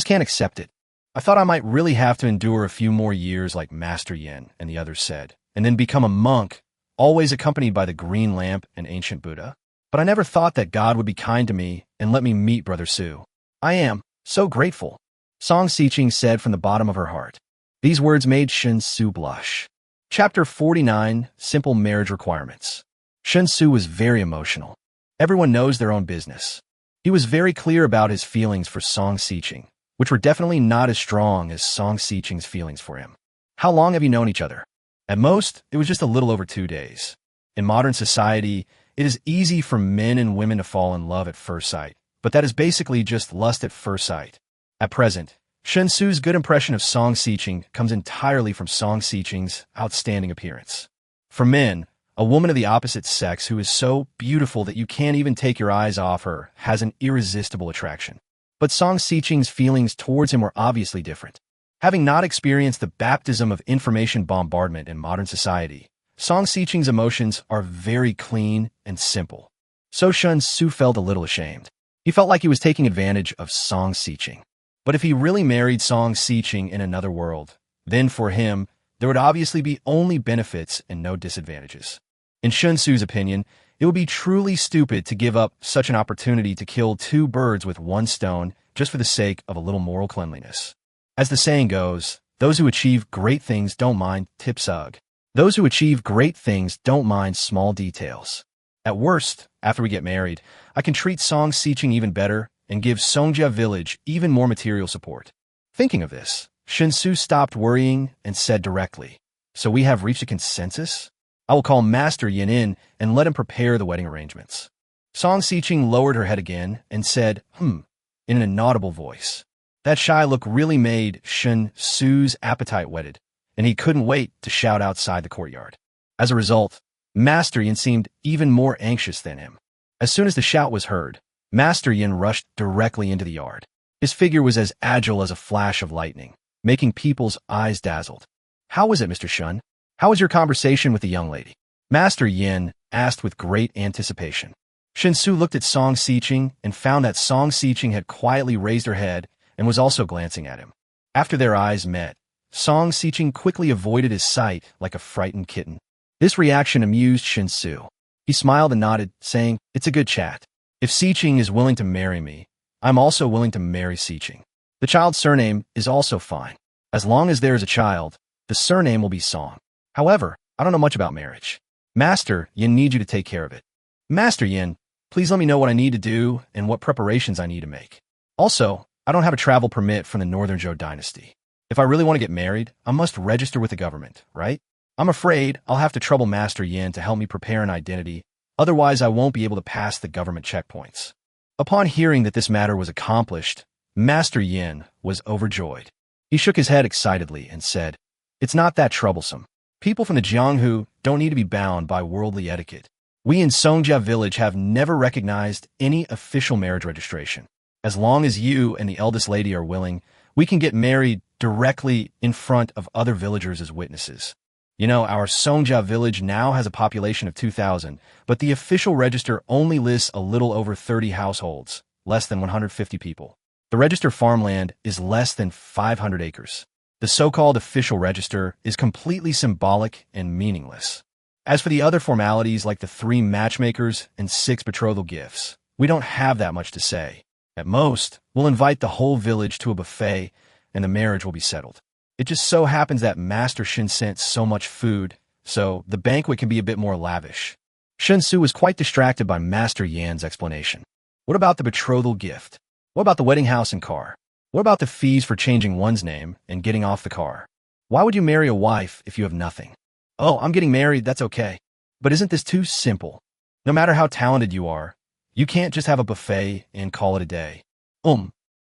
can't accept it. I thought I might really have to endure a few more years like Master Yin and the others said, and then become a monk, always accompanied by the green lamp and ancient Buddha. But I never thought that God would be kind to me and let me meet Brother Xu. I am so grateful," Song Xiqing said from the bottom of her heart. These words made Shen Xu blush. Chapter 49, Simple Marriage Requirements. Shen Xu was very emotional. Everyone knows their own business. He was very clear about his feelings for Song Xiqing, which were definitely not as strong as Song Xiqing's feelings for him. "How long have you known each other?" At most, it was just a little over 2 days. In modern society, it is easy for men and women to fall in love at first sight, but that is basically just lust at first sight. At present, Shen Xu's good impression of Song Xiqing comes entirely from Song Xiqing's outstanding appearance. For men, a woman of the opposite sex who is so beautiful that you can't even take your eyes off her has an irresistible attraction. But Song Xiqing's feelings towards him were obviously different. Having not experienced the baptism of information bombardment in modern society, Song Xiqing's emotions are very clean and simple. So Shen Xu felt a little ashamed. He felt like he was taking advantage of Song Xiqing. But if he really married Song Xiqing in another world, then for him, there would obviously be only benefits and no disadvantages. In Shen Xu's opinion, it would be truly stupid to give up such an opportunity to kill 2 birds with 1 stone just for the sake of a little moral cleanliness. As the saying goes, those who achieve great things don't mind tip sug. Those who achieve great things don't mind small details. At worst, after we get married, I can treat Song Siching even better and give Songjia village even more material support. Thinking of this, Shen Xu stopped worrying and said directly, "So we have reached a consensus? I will call Master Yin in and let him prepare the wedding arrangements." Song Siching lowered her head again and said, in an inaudible voice. That shy look really made Shen Xu's appetite whetted, and he couldn't wait to shout outside the courtyard. As a result, Master Yin seemed even more anxious than him. As soon as the shout was heard, Master Yin rushed directly into the yard. His figure was as agile as a flash of lightning, making people's eyes dazzled. "How was it, Mr. Shun? How was your conversation with the young lady?" Master Yin asked with great anticipation. Shen Xu looked at Song Siching and found that Song Siching had quietly raised her head and was also glancing at him. After their eyes met, Song Siching quickly avoided his sight like a frightened kitten. This reaction amused Shen Xu. He smiled and nodded, saying, "It's a good chat. If Siching is willing to marry me, I'm also willing to marry Siching. The child's surname is also fine. As long as there is a child, the surname will be Song. However, I don't know much about marriage. Master Yin needs you to take care of it. Master Yin, please let me know what I need to do and what preparations I need to make. Also, I don't have a travel permit from the Northern Zhou dynasty. If I really want to get married, I must register with the government, right? I'm afraid I'll have to trouble Master Yin to help me prepare an identity, otherwise I won't be able to pass the government checkpoints." Upon hearing that this matter was accomplished, Master Yin was overjoyed. He shook his head excitedly and said, "It's not that troublesome. People from the Jianghu don't need to be bound by worldly etiquette. We in Songjia village have never recognized any official marriage registration. As long as you and the eldest lady are willing, we can get married directly in front of other villagers as witnesses. You know, our Songjia village now has a population of 2,000, but the official register only lists a little over 30 households, less than 150 people. The register farmland is less than 500 acres. The so-called official register is completely symbolic and meaningless. As for the other formalities like the 3 matchmakers and 6 betrothal gifts, we don't have that much to say. At most, we'll invite the whole village to a buffet and the marriage will be settled. It just so happens that Master Shen sent so much food, so the banquet can be a bit more lavish." Shen Xu was quite distracted by Master Yan's explanation. What about the betrothal gift? What about the wedding house and car? What about the fees for changing one's name and getting off the car? Why would you marry a wife if you have nothing? "Oh, I'm getting married, that's okay. But isn't this too simple? No matter how talented you are, you can't just have a buffet and call it a day."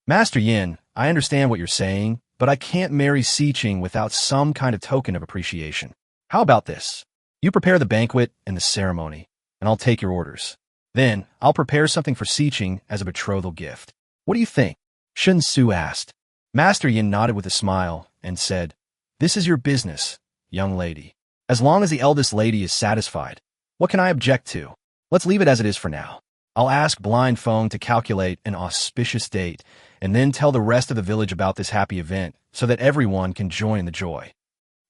Master Yin, I understand what you're saying, but I can't marry Siching without some kind of token of appreciation. How about this? You prepare the banquet and the ceremony, and I'll take your orders. Then, I'll prepare something for Siching as a betrothal gift. What do you think?" Shen Xu asked. Master Yin nodded with a smile and said, "This is your business, young lady. As long as the eldest lady is satisfied, what can I object to? Let's leave it as it is for now. I'll ask Blind Feng to calculate an auspicious date and then tell the rest of the village about this happy event so that everyone can join the joy."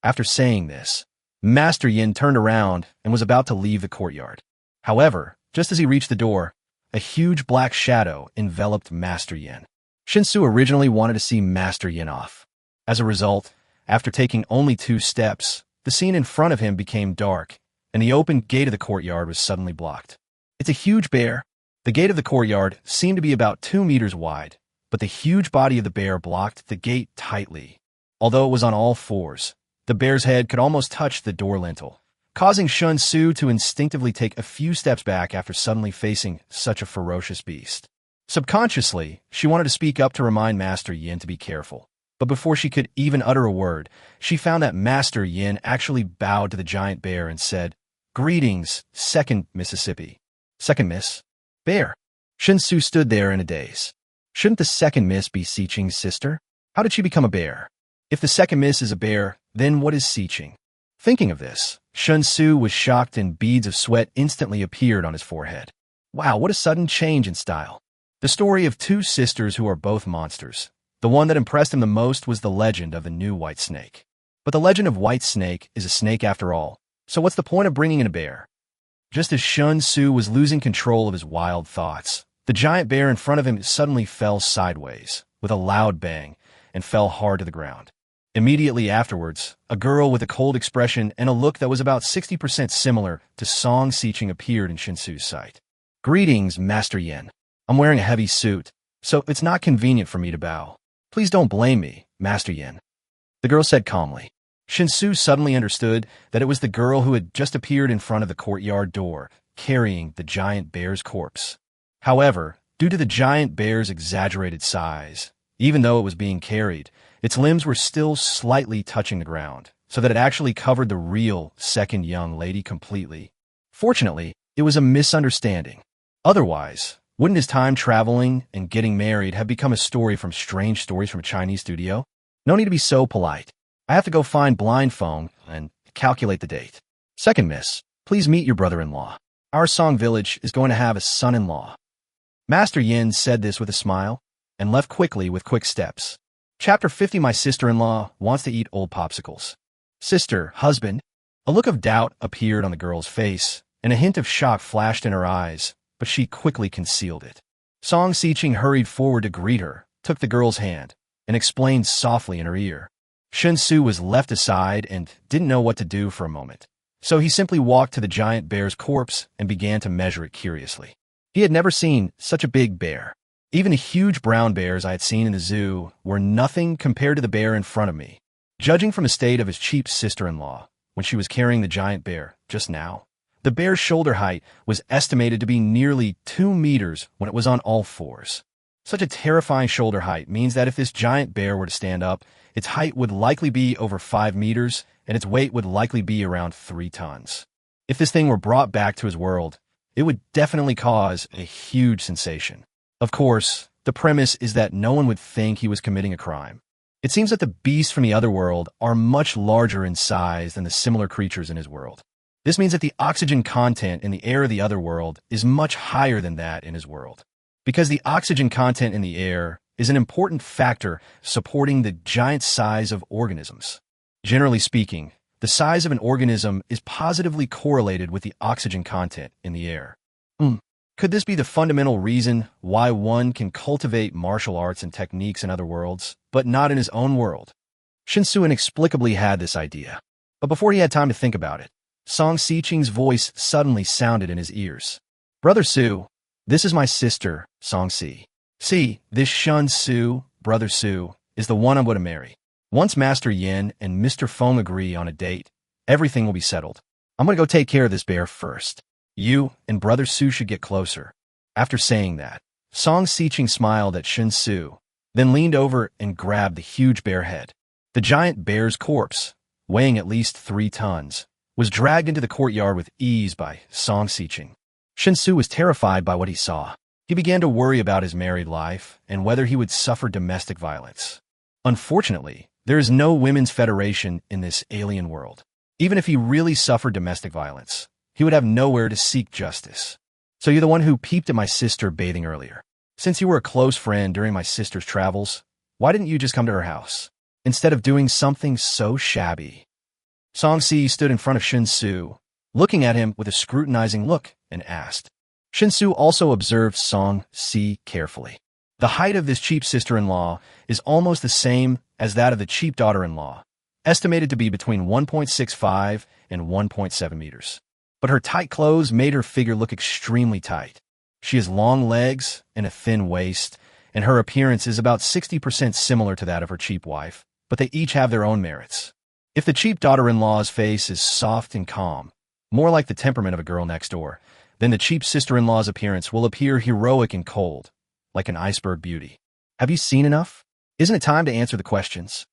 After saying this, Master Yin turned around and was about to leave the courtyard. However, just as he reached the door, a huge black shadow enveloped Master Yin. Shen Xu originally wanted to see Master Yin off. As a result, after taking only 2 steps, the scene in front of him became dark, and the open gate of the courtyard was suddenly blocked. It's a huge bear. The gate of the courtyard seemed to be about 2 meters wide, but the huge body of the bear blocked the gate tightly. Although it was on all 4s, the bear's head could almost touch the door lintel, causing Shen Xu to instinctively take a few steps back after suddenly facing such a ferocious beast. Subconsciously, she wanted to speak up to remind Master Yin to be careful, but before she could even utter a word, she found that Master Yin actually bowed to the giant bear and said, "Greetings, Second Mississippi." "Second Miss? Bear?" Shen Xu stood there in a daze. Shouldn't the second miss be Siching's sister? How did she become a bear? If the second miss is a bear, then what is Siching? Thinking of this, Shen Xu was shocked and beads of sweat instantly appeared on his forehead. Wow, what a sudden change in style. The story of 2 sisters who are both monsters. The one that impressed him the most was the legend of the new white snake. But the legend of White Snake is a snake after all, so what's the point of bringing in a bear? Just as Shen Xu was losing control of his wild thoughts, the giant bear in front of him suddenly fell sideways, with a loud bang, and fell hard to the ground. Immediately afterwards, a girl with a cold expression and a look that was about 60% similar to Song Xiqing appeared in Shen Xu's sight. Greetings, Master Yin. I'm wearing a heavy suit, so it's not convenient for me to bow. Please don't blame me, Master Yin. The girl said calmly. Shen Xu suddenly understood that it was the girl who had just appeared in front of the courtyard door, carrying the giant bear's corpse. However, due to the giant bear's exaggerated size, even though it was being carried, its limbs were still slightly touching the ground, so that it actually covered the real second young lady completely. Fortunately, it was a misunderstanding. Otherwise, wouldn't his time traveling and getting married have become a story from Strange Stories from a Chinese studio? No need to be so polite. I have to go find Blind Phone and calculate the date. Second miss, please meet your brother-in-law. Our Song village is going to have a son-in-law. Master Yin said this with a smile and left quickly with quick steps. Chapter 50. My sister-in-law wants to eat old popsicles. Sister, husband. A look of doubt appeared on the girl's face, and a hint of shock flashed in her eyes, but she quickly concealed it. Song Xiqing hurried forward to greet her, took the girl's hand, and explained softly in her ear. Shen Xu was left aside and didn't know what to do for a moment, so he simply walked to the giant bear's corpse and began to measure it curiously. He had never seen such a big bear. Even the huge brown bears I had seen in the zoo were nothing compared to the bear in front of me. Judging from the state of his cheap sister-in-law, when she was carrying the giant bear just now, the bear's shoulder height was estimated to be nearly 2 meters when it was on all fours. Such a terrifying shoulder height means that if this giant bear were to stand up, its height would likely be over 5 meters, and its weight would likely be around 3 tons. If this thing were brought back to his world, it would definitely cause a huge sensation. Of course, the premise is that no one would think he was committing a crime. It seems that the beasts from the other world are much larger in size than the similar creatures in his world. This means that the oxygen content in the air of the other world is much higher than that in his world. Because the oxygen content in the air is an important factor supporting the giant size of organisms. Generally speaking, the size of an organism is positively correlated with the oxygen content in the air. Could this be the fundamental reason why one can cultivate martial arts and techniques in other worlds, but not in his own world? Shen Xu inexplicably had this idea. But before he had time to think about it, Song Xiqing's voice suddenly sounded in his ears. Brother Xu, this is my sister, Song Xi. See, this Shen Xu, Brother Xu, is the one I'm going to marry. Once Master Yin and Mr. Feng agree on a date, everything will be settled. I'm going to go take care of this bear first. You and Brother Xu should get closer. After saying that, Song Xiqing smiled at Shen Xu, then leaned over and grabbed the huge bear head. The giant bear's corpse, weighing at least 3 tons, was dragged into the courtyard with ease by Song Xiqing. Shen Xu was terrified by what he saw. He began to worry about his married life and whether he would suffer domestic violence. Unfortunately, there is no women's federation in this alien world. Even if he really suffered domestic violence, he would have nowhere to seek justice. So you're the one who peeped at my sister bathing earlier. Since you were a close friend during my sister's travels, why didn't you just come to her house, instead of doing something so shabby? Song Si stood in front of Shen Xu, looking at him with a scrutinizing look, and asked. Shen Xu also observed Song Si carefully. The height of this cheap sister-in-law is almost the same as that of the cheap daughter-in-law, estimated to be between 1.65 and 1.7 meters. But her tight clothes made her figure look extremely tight. She has long legs and a thin waist, and her appearance is about 60% similar to that of her cheap wife, but they each have their own merits. If the cheap daughter-in-law's face is soft and calm, more like the temperament of a girl next door, then the cheap sister-in-law's appearance will appear heroic and cold, like an iceberg beauty. Have you seen enough? Isn't it time to answer the questions?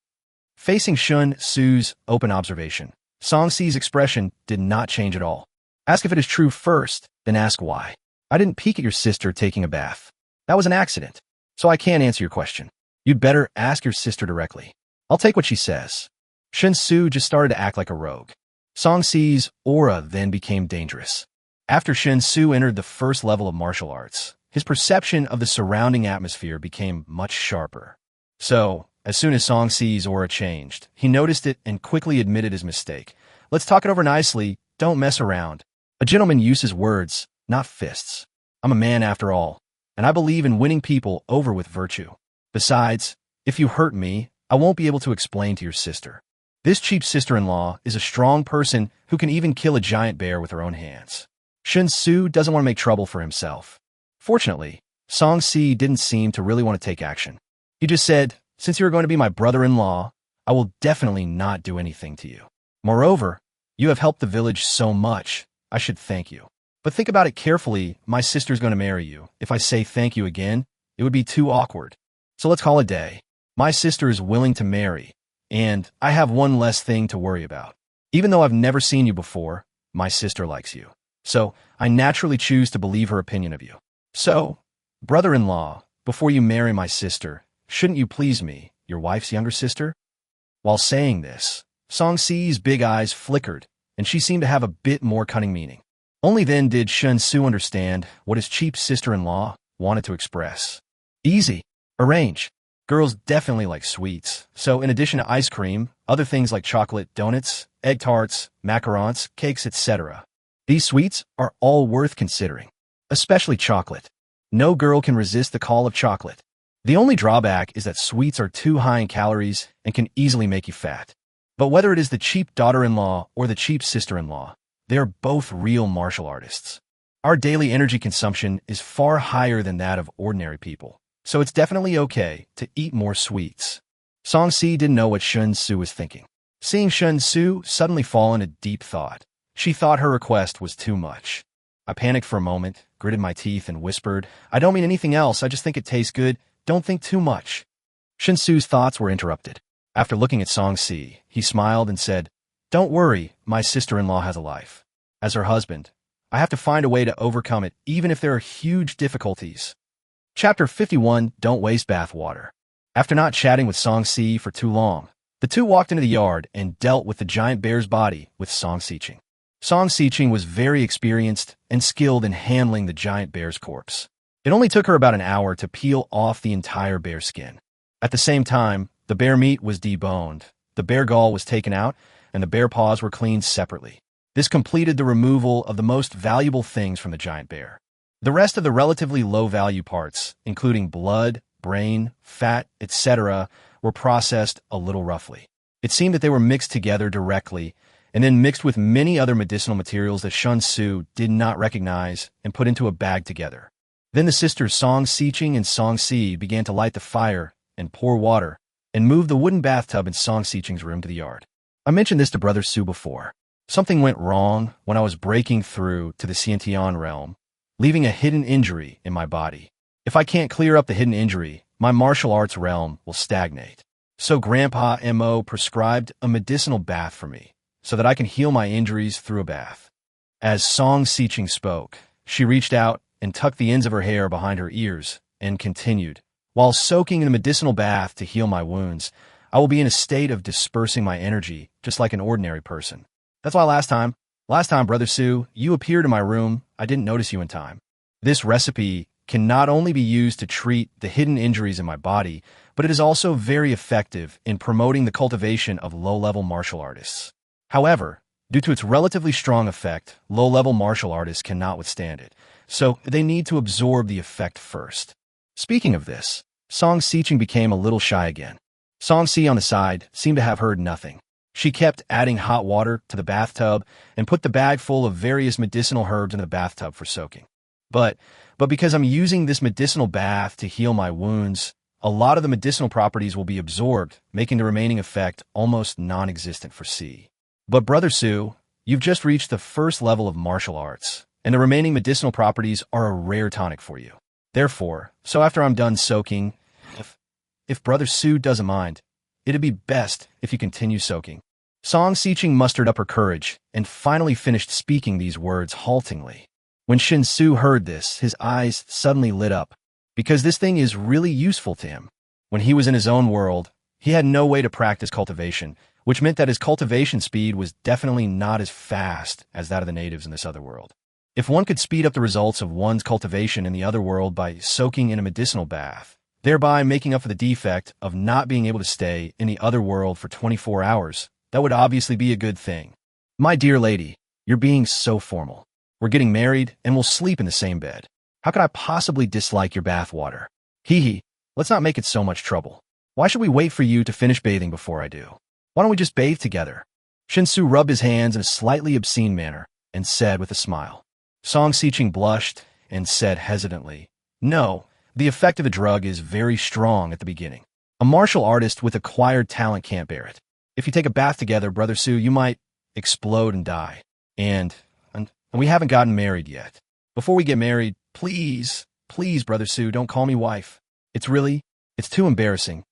Facing Shen Xu's open observation, Song Si's expression did not change at all. Ask if it is true first, then ask why. I didn't peek at your sister taking a bath. That was an accident, so I can't answer your question. You'd better ask your sister directly. I'll take what she says. Shen Xu just started to act like a rogue. Song Si's aura then became dangerous. After Shen Xu entered the first level of martial arts, his perception of the surrounding atmosphere became much sharper. So, as soon as Song Si's aura changed, he noticed it and quickly admitted his mistake. Let's talk it over nicely. Don't mess around. A gentleman uses words, not fists. I'm a man after all, and I believe in winning people over with virtue. Besides, if you hurt me, I won't be able to explain to your sister. This cheap sister-in-law is a strong person who can even kill a giant bear with her own hands. Shen Xu doesn't want to make trouble for himself. Fortunately, Song Si didn't seem to really want to take action. He just said, since you're going to be my brother-in-law, I will definitely not do anything to you. Moreover, you have helped the village so much, I should thank you. But think about it carefully, my sister's going to marry you. If I say thank you again, it would be too awkward. So let's call it a day. My sister is willing to marry, and I have one less thing to worry about. Even though I've never seen you before, my sister likes you. So I naturally choose to believe her opinion of you. So, brother-in-law, before you marry my sister, shouldn't you please me, your wife's younger sister? While saying this, Song Si's big eyes flickered, and she seemed to have a bit more cunning meaning. Only then did Shen Xu understand what his cheap sister-in-law wanted to express. Easy. Arrange. Girls definitely like sweets, so in addition to ice cream, other things like chocolate, donuts, egg tarts, macarons, cakes, etc. These sweets are all worth considering. Especially chocolate. No girl can resist the call of chocolate. The only drawback is that sweets are too high in calories and can easily make you fat. But whether it is the cheap daughter-in-law or the cheap sister-in-law, they are both real martial artists. Our daily energy consumption is far higher than that of ordinary people, so it's definitely okay to eat more sweets. Song Si didn't know what Shen Xu was thinking. Seeing Shen Xu suddenly fall into deep thought, she thought her request was too much. I panicked for a moment, gritted my teeth, and whispered, I don't mean anything else, I just think it tastes good, don't think too much. Shen Xu's thoughts were interrupted. After looking at Song Si, he smiled and said, don't worry, my sister-in-law has a life. As her husband, I have to find a way to overcome it, even if there are huge difficulties. Chapter 51, Don't Waste Bath Water. After not chatting with Song Si for too long, the two walked into the yard and dealt with the giant bear's body with Song Siching. Song Siching was very experienced and skilled in handling the giant bear's corpse. It only took her about an hour to peel off the entire bear skin. At the same time, the bear meat was deboned, the bear gall was taken out, and the bear paws were cleaned separately. This completed the removal of the most valuable things from the giant bear. The rest of the relatively low-value parts, including blood, brain, fat, etc., were processed a little roughly. It seemed that they were mixed together directly, and then mixed with many other medicinal materials that Shen Xu did not recognize and put into a bag together. Then the sisters Song Siching and Song Si began to light the fire and pour water, and move the wooden bathtub in Song Siching's room to the yard. I mentioned this to Brother Su before. Something went wrong when I was breaking through to the Xiantian realm, leaving a hidden injury in my body. If I can't clear up the hidden injury, my martial arts realm will stagnate. So Grandpa Mo prescribed a medicinal bath for me, so that I can heal my injuries through a bath. As Song Siching spoke, she reached out and tucked the ends of her hair behind her ears and continued, while soaking in a medicinal bath to heal my wounds, I will be in a state of dispersing my energy, just like an ordinary person. That's why last time, Brother Su, you appeared in my room, I didn't notice you in time. This recipe can not only be used to treat the hidden injuries in my body, but it is also very effective in promoting the cultivation of low-level martial artists. However, due to its relatively strong effect, low-level martial artists cannot withstand it, so they need to absorb the effect first. Speaking of this, Song Siching became a little shy again. Song Si on the side seemed to have heard nothing. She kept adding hot water to the bathtub and put the bag full of various medicinal herbs in the bathtub for soaking. But because I'm using this medicinal bath to heal my wounds, a lot of the medicinal properties will be absorbed, making the remaining effect almost non-existent for Si. But Brother Su, you've just reached the first level of martial arts, and the remaining medicinal properties are a rare tonic for you. Therefore, so after I'm done soaking, if Brother Su doesn't mind, it'd be best if you continue soaking. Song Siching mustered up her courage and finally finished speaking these words haltingly. When Shen Xu heard this, his eyes suddenly lit up, because this thing is really useful to him. When he was in his own world, he had no way to practice cultivation, which meant that his cultivation speed was definitely not as fast as that of the natives in this other world. If one could speed up the results of one's cultivation in the other world by soaking in a medicinal bath, thereby making up for the defect of not being able to stay in the other world for 24 hours, that would obviously be a good thing. My dear lady, you're being so formal. We're getting married and we'll sleep in the same bed. How could I possibly dislike your bath water? Hee hee, let's not make it so much trouble. Why should we wait for you to finish bathing before I do? Why don't we just bathe together? Shen Xu rubbed his hands in a slightly obscene manner and said with a smile. Song Xiqing blushed and said hesitantly, "No, the effect of the drug is very strong at the beginning. A martial artist with acquired talent can't bear it. If you take a bath together, Brother Su, you might explode and die. And we haven't gotten married yet. Before we get married, please, Brother Su, don't call me wife. It's too embarrassing."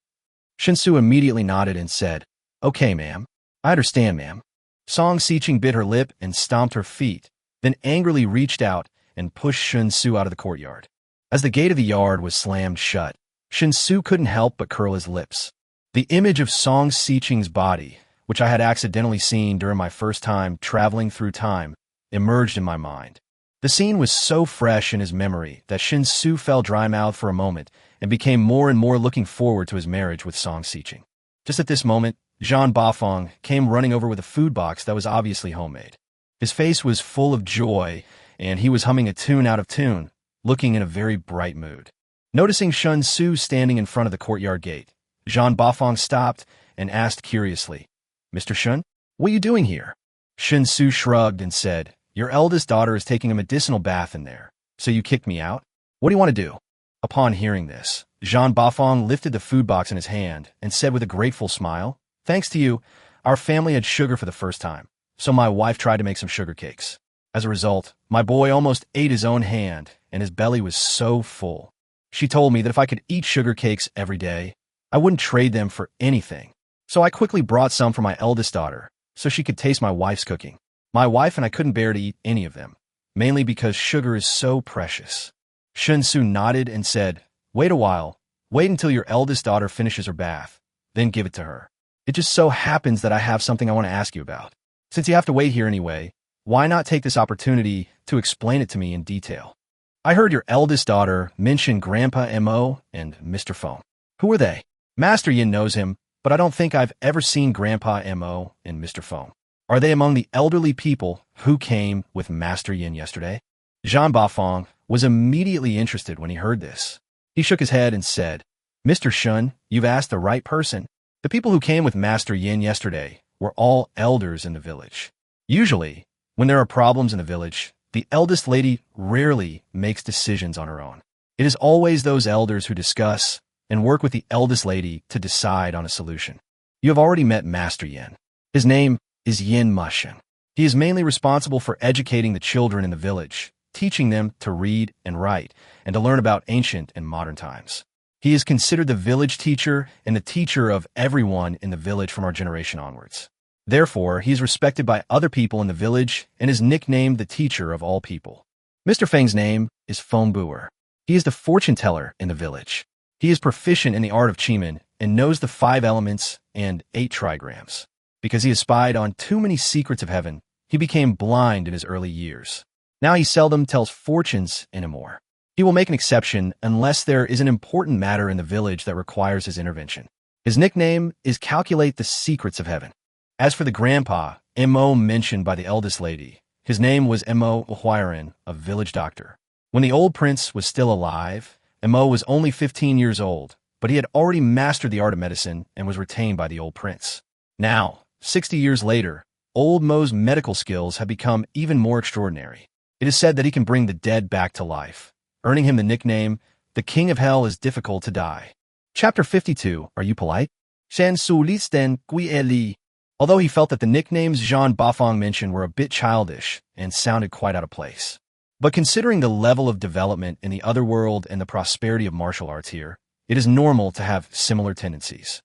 Shen Xu immediately nodded and said, "Okay, ma'am. I understand, ma'am." Song Xiqing bit her lip and stomped her feet, then angrily reached out and pushed Shen Xu out of the courtyard. As the gate of the yard was slammed shut, Shen Xu couldn't help but curl his lips. The image of Song Xiqing's body, which I had accidentally seen during my first time traveling through time, emerged in my mind. The scene was so fresh in his memory that Shen Xu fell dry-mouthed for a moment and became more and more looking forward to his marriage with Song Xiqing. Just at this moment, Zhan Bafeng came running over with a food box that was obviously homemade. His face was full of joy, and he was humming a tune out of tune, looking in a very bright mood. Noticing Shen Xu standing in front of the courtyard gate, Zhan Bafeng stopped and asked curiously, "Mr. Shen, what are you doing here?" Shen Xu shrugged and said, "Your eldest daughter is taking a medicinal bath in there, so you kicked me out? What do you want to do?" Upon hearing this, Zhan Bafeng lifted the food box in his hand and said with a grateful smile, "Thanks to you, our family had sugar for the first time, so my wife tried to make some sugar cakes. As a result, my boy almost ate his own hand, and his belly was so full. She told me that if I could eat sugar cakes every day, I wouldn't trade them for anything. So I quickly brought some for my eldest daughter, so she could taste my wife's cooking. My wife and I couldn't bear to eat any of them, mainly because sugar is so precious." Shen Xu nodded and said, "Wait a while. Wait until your eldest daughter finishes her bath, then give it to her. It just so happens that I have something I want to ask you about. Since you have to wait here anyway, why not take this opportunity to explain it to me in detail? I heard your eldest daughter mention Grandpa Mo and Mr. Feng. Who are they? Master Yin knows him, but I don't think I've ever seen Grandpa Mo and Mr. Feng. Are they among the elderly people who came with Master Yin yesterday?" Zhan Bafeng was immediately interested when he heard this. He shook his head and said, "Mr. Shen, you've asked the right person. The people who came with Master Yin yesterday were all elders in the village. Usually, when there are problems in the village, the eldest lady rarely makes decisions on her own. It is always those elders who discuss and work with the eldest lady to decide on a solution. You have already met Master Yin. His name is Yin Mushin. He is mainly responsible for educating the children in the village, teaching them to read and write, and to learn about ancient and modern times. He is considered the village teacher and the teacher of everyone in the village from our generation onwards. Therefore, he is respected by other people in the village and is nicknamed the teacher of all people. Mr. Feng's name is Feng Buer. He is the fortune teller in the village. He is proficient in the art of Qimeng and knows the 5 elements and 8 trigrams. Because he has spied on too many secrets of heaven, he became blind in his early years. Now he seldom tells fortunes anymore. He will make an exception unless there is an important matter in the village that requires his intervention. His nickname is Calculate the Secrets of Heaven. As for the grandpa, Mo mentioned by the eldest lady, his name was Mo Huiren, a village doctor. When the old prince was still alive, Mo was only 15 years old, but he had already mastered the art of medicine and was retained by the old prince. Now, 60 years later, old Mo's medical skills have become even more extraordinary. It is said that he can bring the dead back to life, earning him the nickname, the King of Hell is difficult to die. Chapter 52, Are You Polite? Shen Su Listen Gui Eli. Although he felt that the nicknames Zhan Bafeng mentioned were a bit childish and sounded quite out of place. But considering the level of development in the other world and the prosperity of martial arts here, it is normal to have similar tendencies.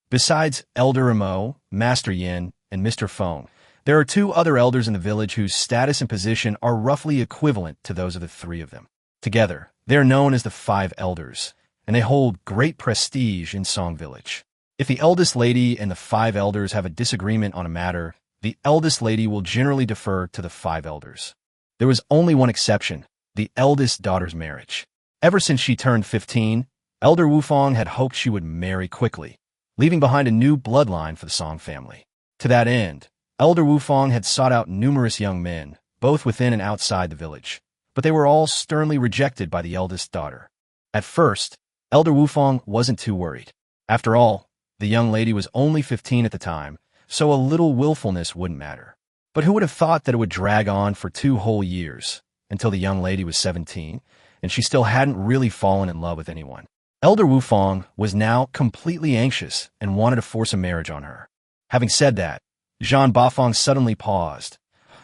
Besides Elder Mo, Master Yin, and Mr. Feng, there are 2 other elders in the village whose status and position are roughly equivalent to those of the 3 of them. Together, they are known as the 5 elders, and they hold great prestige in Song Village. If the eldest lady and the 5 elders have a disagreement on a matter, the eldest lady will generally defer to the 5 elders. There was only one exception, the eldest daughter's marriage. Ever since she turned 15, Elder Wufang had hoped she would marry quickly, leaving behind a new bloodline for the Song family. To that end, Elder Wufang had sought out numerous young men, both within and outside the village, but they were all sternly rejected by the eldest daughter. At first, Elder Wufang wasn't too worried. After all, the young lady was only 15 at the time, so a little willfulness wouldn't matter. But who would have thought that it would drag on for 2 whole years, until the young lady was 17, and she still hadn't really fallen in love with anyone. Elder Wu Fong was now completely anxious and wanted to force a marriage on her. Having said that, Zhan Bafong suddenly paused.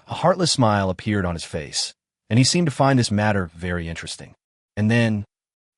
A heartless smile appeared on his face, and he seemed to find this matter very interesting. And then,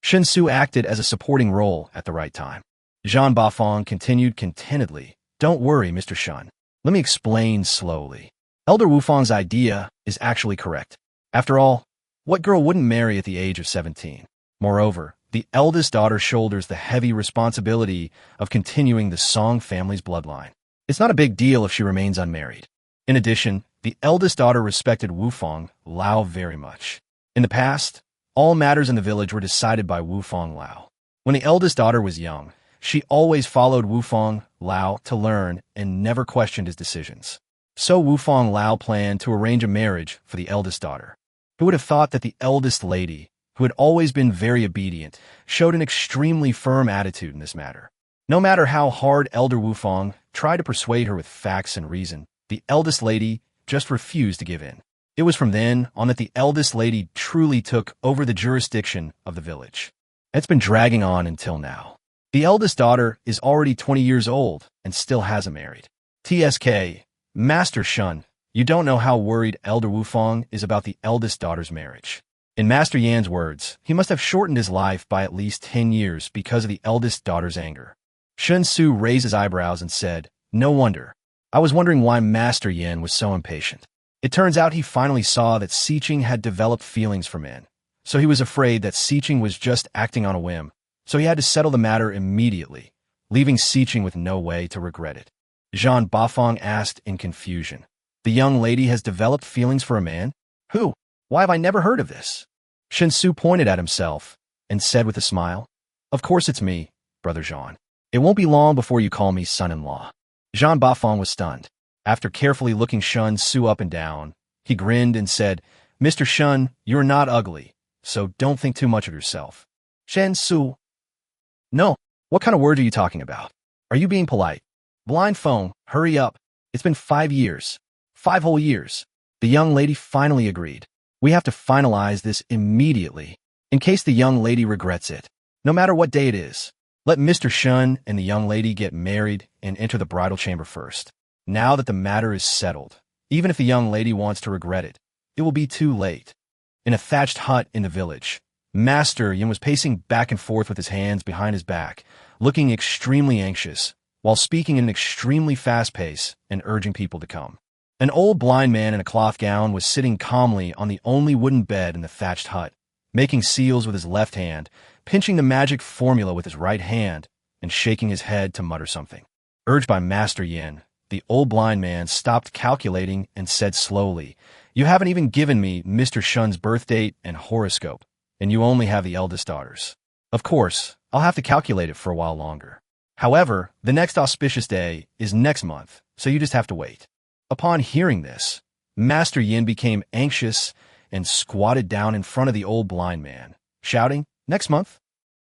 Shen Xu acted as a supporting role at the right time. Zhan Bafong continued contentedly, "Don't worry, Mr. Shun. Let me explain slowly. Elder Wu Fong's idea is actually correct. After all, what girl wouldn't marry at the age of 17? Moreover, the eldest daughter shoulders the heavy responsibility of continuing the Song family's bloodline. It's not a big deal if she remains unmarried. In addition, the eldest daughter respected Wu Fong Lao very much. In the past, all matters in the village were decided by Wu Fong Lao. When the eldest daughter was young, she always followed Wu Fong Lao to learn and never questioned his decisions. So Wu Fong Lao planned to arrange a marriage for the eldest daughter. Who would have thought that the eldest lady, who had always been very obedient, showed an extremely firm attitude in this matter. No matter how hard Elder Wu Fong tried to persuade her with facts and reason, the eldest lady just refused to give in. It was from then on that the eldest lady truly took over the jurisdiction of the village. It's been dragging on until now. The eldest daughter is already 20 years old and still hasn't married. TSK, Master Shun, you don't know how worried Elder Wu Fong is about the eldest daughter's marriage. In Master Yan's words, he must have shortened his life by at least 10 years because of the eldest daughter's anger. Shen Xu raised his eyebrows and said, "No wonder. I was wondering why Master Yan was so impatient. It turns out he finally saw that Siqing had developed feelings for men, so he was afraid that Siqing was just acting on a whim, so he had to settle the matter immediately, leaving Siqing with no way to regret it." Zhan Bafong asked in confusion. "The young lady has developed feelings for a man? Who? Why have I never heard of this?" Shen Xu pointed at himself and said with a smile, "Of course it's me, Brother Zhan. It won't be long before you call me son-in-law." Zhan Bafong was stunned. After carefully looking Shen Xu up and down, he grinned and said, "Mr. Shun, you're not ugly, so don't think too much of yourself." Shen Xu. "No, what kind of word are you talking about? Are you being polite? Blind phone, hurry up. It's been 5 years. 5 whole years." The young lady finally agreed. "We have to finalize this immediately, in case the young lady regrets it. No matter what day it is, let Mr. Shun and the young lady get married and enter the bridal chamber first. Now that the matter is settled, even if the young lady wants to regret it, it will be too late." In a thatched hut in the village, Master Yin was pacing back and forth with his hands behind his back, looking extremely anxious, while speaking in an extremely fast pace and urging people to come. An old blind man in a cloth gown was sitting calmly on the only wooden bed in the thatched hut, making seals with his left hand, pinching the magic formula with his right hand, and shaking his head to mutter something. Urged by Master Yin, the old blind man stopped calculating and said slowly, "You haven't even given me Mr. Shun's birth date and horoscope, and you only have the eldest daughter's. Of course, I'll have to calculate it for a while longer. However, the next auspicious day is next month, so you just have to wait." Upon hearing this, Master Yin became anxious and squatted down in front of the old blind man, shouting, "Next month?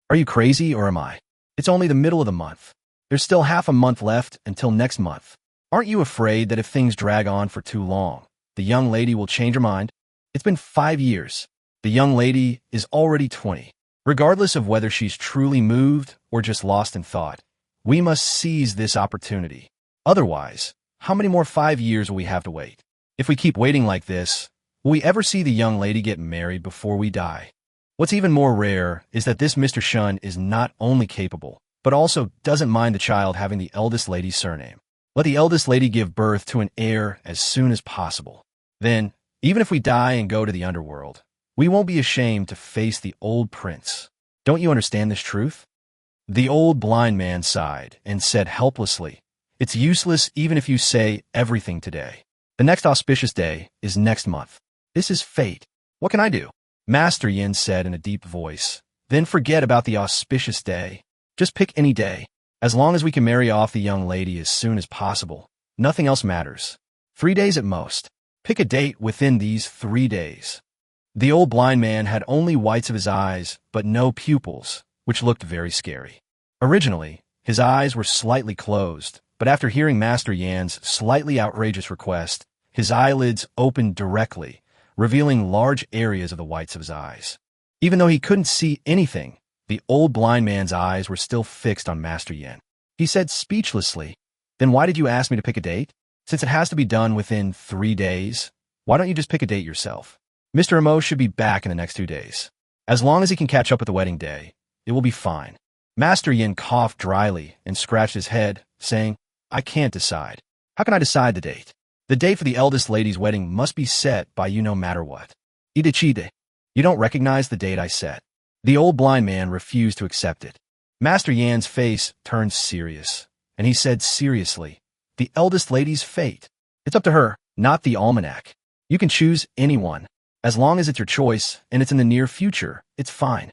Are you crazy or am I? It's only the middle of the month. There's still half a month left until next month. Aren't you afraid that if things drag on for too long, the young lady will change her mind? It's been 5 years. The young lady is already 20. Regardless of whether she's truly moved or just lost in thought, we must seize this opportunity. Otherwise, how many more 5 years will we have to wait? If we keep waiting like this, will we ever see the young lady get married before we die? What's even more rare is that this Mr. Shun is not only capable, but also doesn't mind the child having the eldest lady's surname. Let the eldest lady give birth to an heir as soon as possible. Then, even if we die and go to the underworld, we won't be ashamed to face the old prince. Don't you understand this truth?" The old blind man sighed and said helplessly, "It's useless even if you say everything today. The next auspicious day is next month. This is fate. What can I do?" Master Yin said in a deep voice, "Then forget about the auspicious day. Just pick any day. As long as we can marry off the young lady as soon as possible, nothing else matters. 3 days at most. Pick a date within these 3 days." The old blind man had only whites of his eyes, but no pupils, which looked very scary. Originally, His eyes were slightly closed, but after hearing Master Yan's slightly outrageous request, his eyelids opened directly, revealing large areas of the whites of his eyes. Even though he couldn't see anything, the old blind man's eyes were still fixed on Master Yan. He said speechlessly, "Then why did you ask me to pick a date? Since it has to be done within 3 days, why don't you just pick a date yourself? Mr. Amo should be back in the next 2 days. As long as he can catch up with the wedding day, it will be fine." Master Yin coughed dryly and scratched his head, saying, "I can't decide. How can I decide the date? The date for the eldest lady's wedding must be set by you no matter what. Idachide, you don't recognize the date I set." The old blind man refused to accept it. Master Yan's face turned serious, and he said seriously, "The eldest lady's fate. It's up to her, not the almanac. You can choose anyone. As long as it's your choice and it's in the near future, it's fine."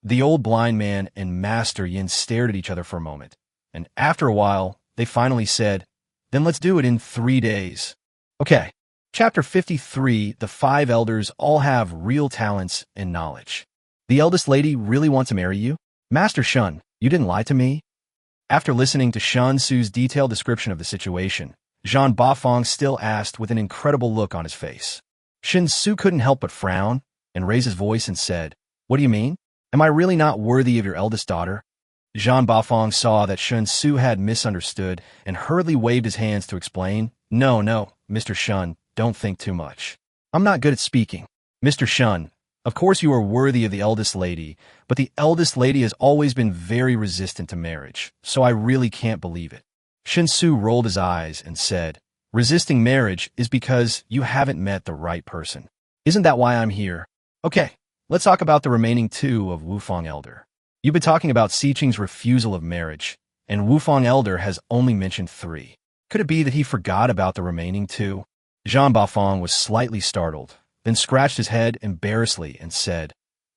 The old blind man and Master Yin stared at each other for a moment, and after a while, they finally said, "Then let's do it in 3 days. Okay. Chapter 53, The 5 Elders all have real talents and knowledge. The eldest lady really wants to marry you? Master Shun, you didn't lie to me?" After listening to Shen Xu's detailed description of the situation, Zhang Bafeng still asked with an incredible look on his face. Shen Xu couldn't help but frown and raise his voice and said, "What do you mean? Am I really not worthy of your eldest daughter?" Zhang Bafeng saw that Shen Xu had misunderstood and hurriedly waved his hands to explain, No, Mr. Shun, don't think too much. I'm not good at speaking. Mr. Shun, of course you are worthy of the eldest lady, but the eldest lady has always been very resistant to marriage, so I really can't believe it." Shen Xu rolled his eyes and said, "Resisting marriage is because you haven't met the right person. Isn't that why I'm here? Okay, let's talk about the remaining 2 of Wufang Elder. You've been talking about Xiqing's refusal of marriage, and Wufang Elder has only mentioned 3. Could it be that he forgot about the remaining 2? Zhang Bafeng was slightly startled, then scratched his head embarrassedly and said,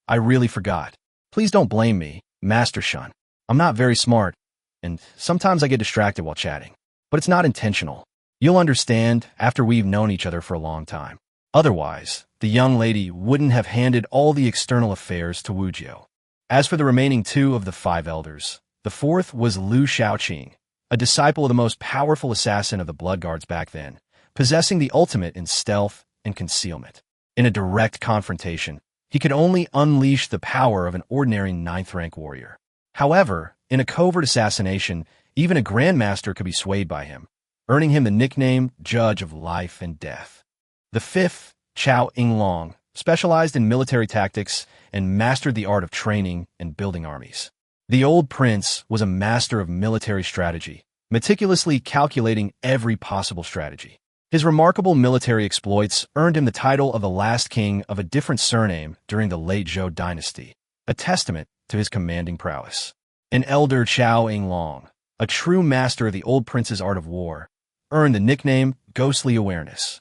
"I really forgot. Please don't blame me, Master Shun. I'm not very smart, and sometimes I get distracted while chatting. But it's not intentional. You'll understand after we've known each other for a long time. Otherwise, the young lady wouldn't have handed all the external affairs to Wu Jiu." As for the remaining 2 of the 5 elders, the 4th was Lu Shaoqing, a disciple of the most powerful assassin of the Blood Guards back then, possessing the ultimate in stealth and concealment. In a direct confrontation, he could only unleash the power of an ordinary 9th-rank warrior. However, in a covert assassination, even a grandmaster could be swayed by him, earning him the nickname Judge of Life and Death. The 5th, Chao Yinglong, specialized in military tactics and mastered the art of training and building armies. The old prince was a master of military strategy, meticulously calculating every possible strategy. His remarkable military exploits earned him the title of the last king of a different surname during the late Zhou dynasty, a testament to his commanding prowess. An elder Chao Yinglong, a true master of the old prince's art of war, earned the nickname Ghostly Awareness.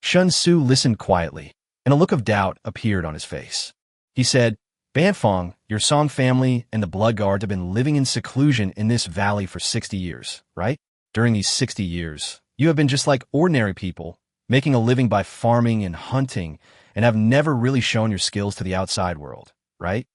Shen Xu listened quietly, and a look of doubt appeared on his face. He said, "Banfeng, your Song family and the Blood Guard have been living in seclusion in this valley for 60 years, right? During these 60 years, you have been just like ordinary people, making a living by farming and hunting, and have never really shown your skills to the outside world, right?"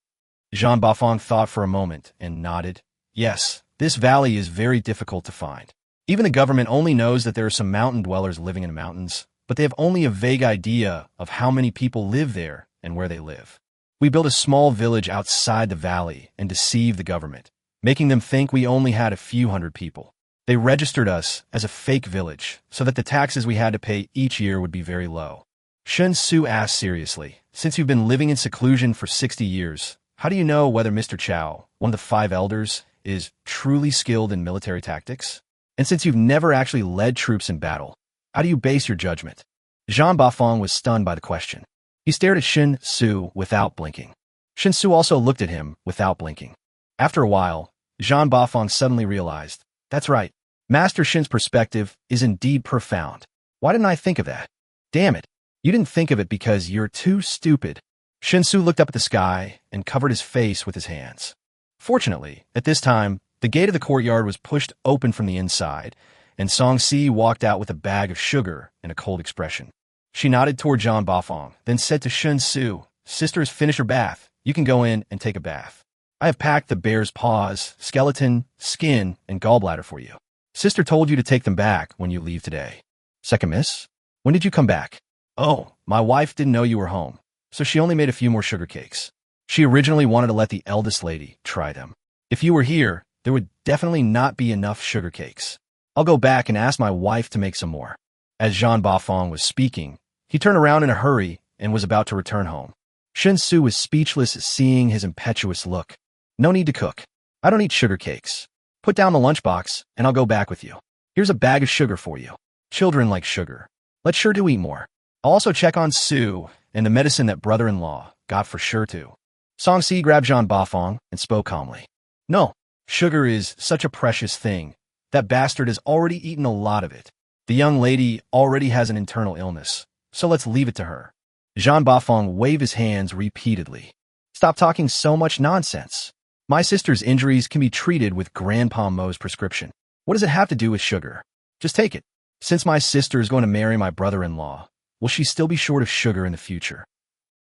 Zhang Bafeng thought for a moment and nodded. "Yes, this valley is very difficult to find. Even the government only knows that there are some mountain dwellers living in the mountains, but they have only a vague idea of how many people live there and where they live. We built a small village outside the valley and deceived the government, making them think we only had a few hundred people. They registered us as a fake village so that the taxes we had to pay each year would be very low." Shen Xu asked seriously, "Since you've been living in seclusion for 60 years, how do you know whether Mr. Chao, one of the 5 elders, is truly skilled in military tactics? And since you've never actually led troops in battle, how do you base your judgment?" Zhang Bafeng was stunned by the question. He stared at Shen Xu without blinking. Shen Xu also looked at him without blinking. After a while, Zhang Bafeng suddenly realized, "That's right. Master Shen's perspective is indeed profound. Why didn't I think of that? Damn it. You didn't think of it because you're too stupid." Shen Xu looked up at the sky and covered his face with his hands. Fortunately, at this time, the gate of the courtyard was pushed open from the inside, and Song Si walked out with a bag of sugar and a cold expression. She nodded toward Zhang Bafeng, then said to Shen Xu, "Sister has finished her bath. You can go in and take a bath." I have packed the bear's paws, skeleton, skin, and gallbladder for you. Sister told you to take them back when you leave today. Second miss? When did you come back? Oh, my wife didn't know you were home, so she only made a few more sugar cakes. She originally wanted to let the eldest lady try them. If you were here, there would definitely not be enough sugar cakes. I'll go back and ask my wife to make some more. As Jean Bafong was speaking, he turned around in a hurry and was about to return home. Shen Xu was speechless at seeing his impetuous look. No need to cook. I don't eat sugar cakes. Put down the lunchbox, and I'll go back with you. Here's a bag of sugar for you. Children like sugar. Let's sure do eat more. I'll also check on Sue and the medicine that brother-in-law got for sure too. Song Si grabbed Jean Bafong and spoke calmly. No, sugar is such a precious thing. That bastard has already eaten a lot of it. The young lady already has an internal illness, so let's leave it to her. Jean Bafong waved his hands repeatedly. Stop talking so much nonsense. My sister's injuries can be treated with Grandpa Mo's prescription. What does it have to do with sugar? Just take it. Since my sister is going to marry my brother-in-law, will she still be short of sugar in the future?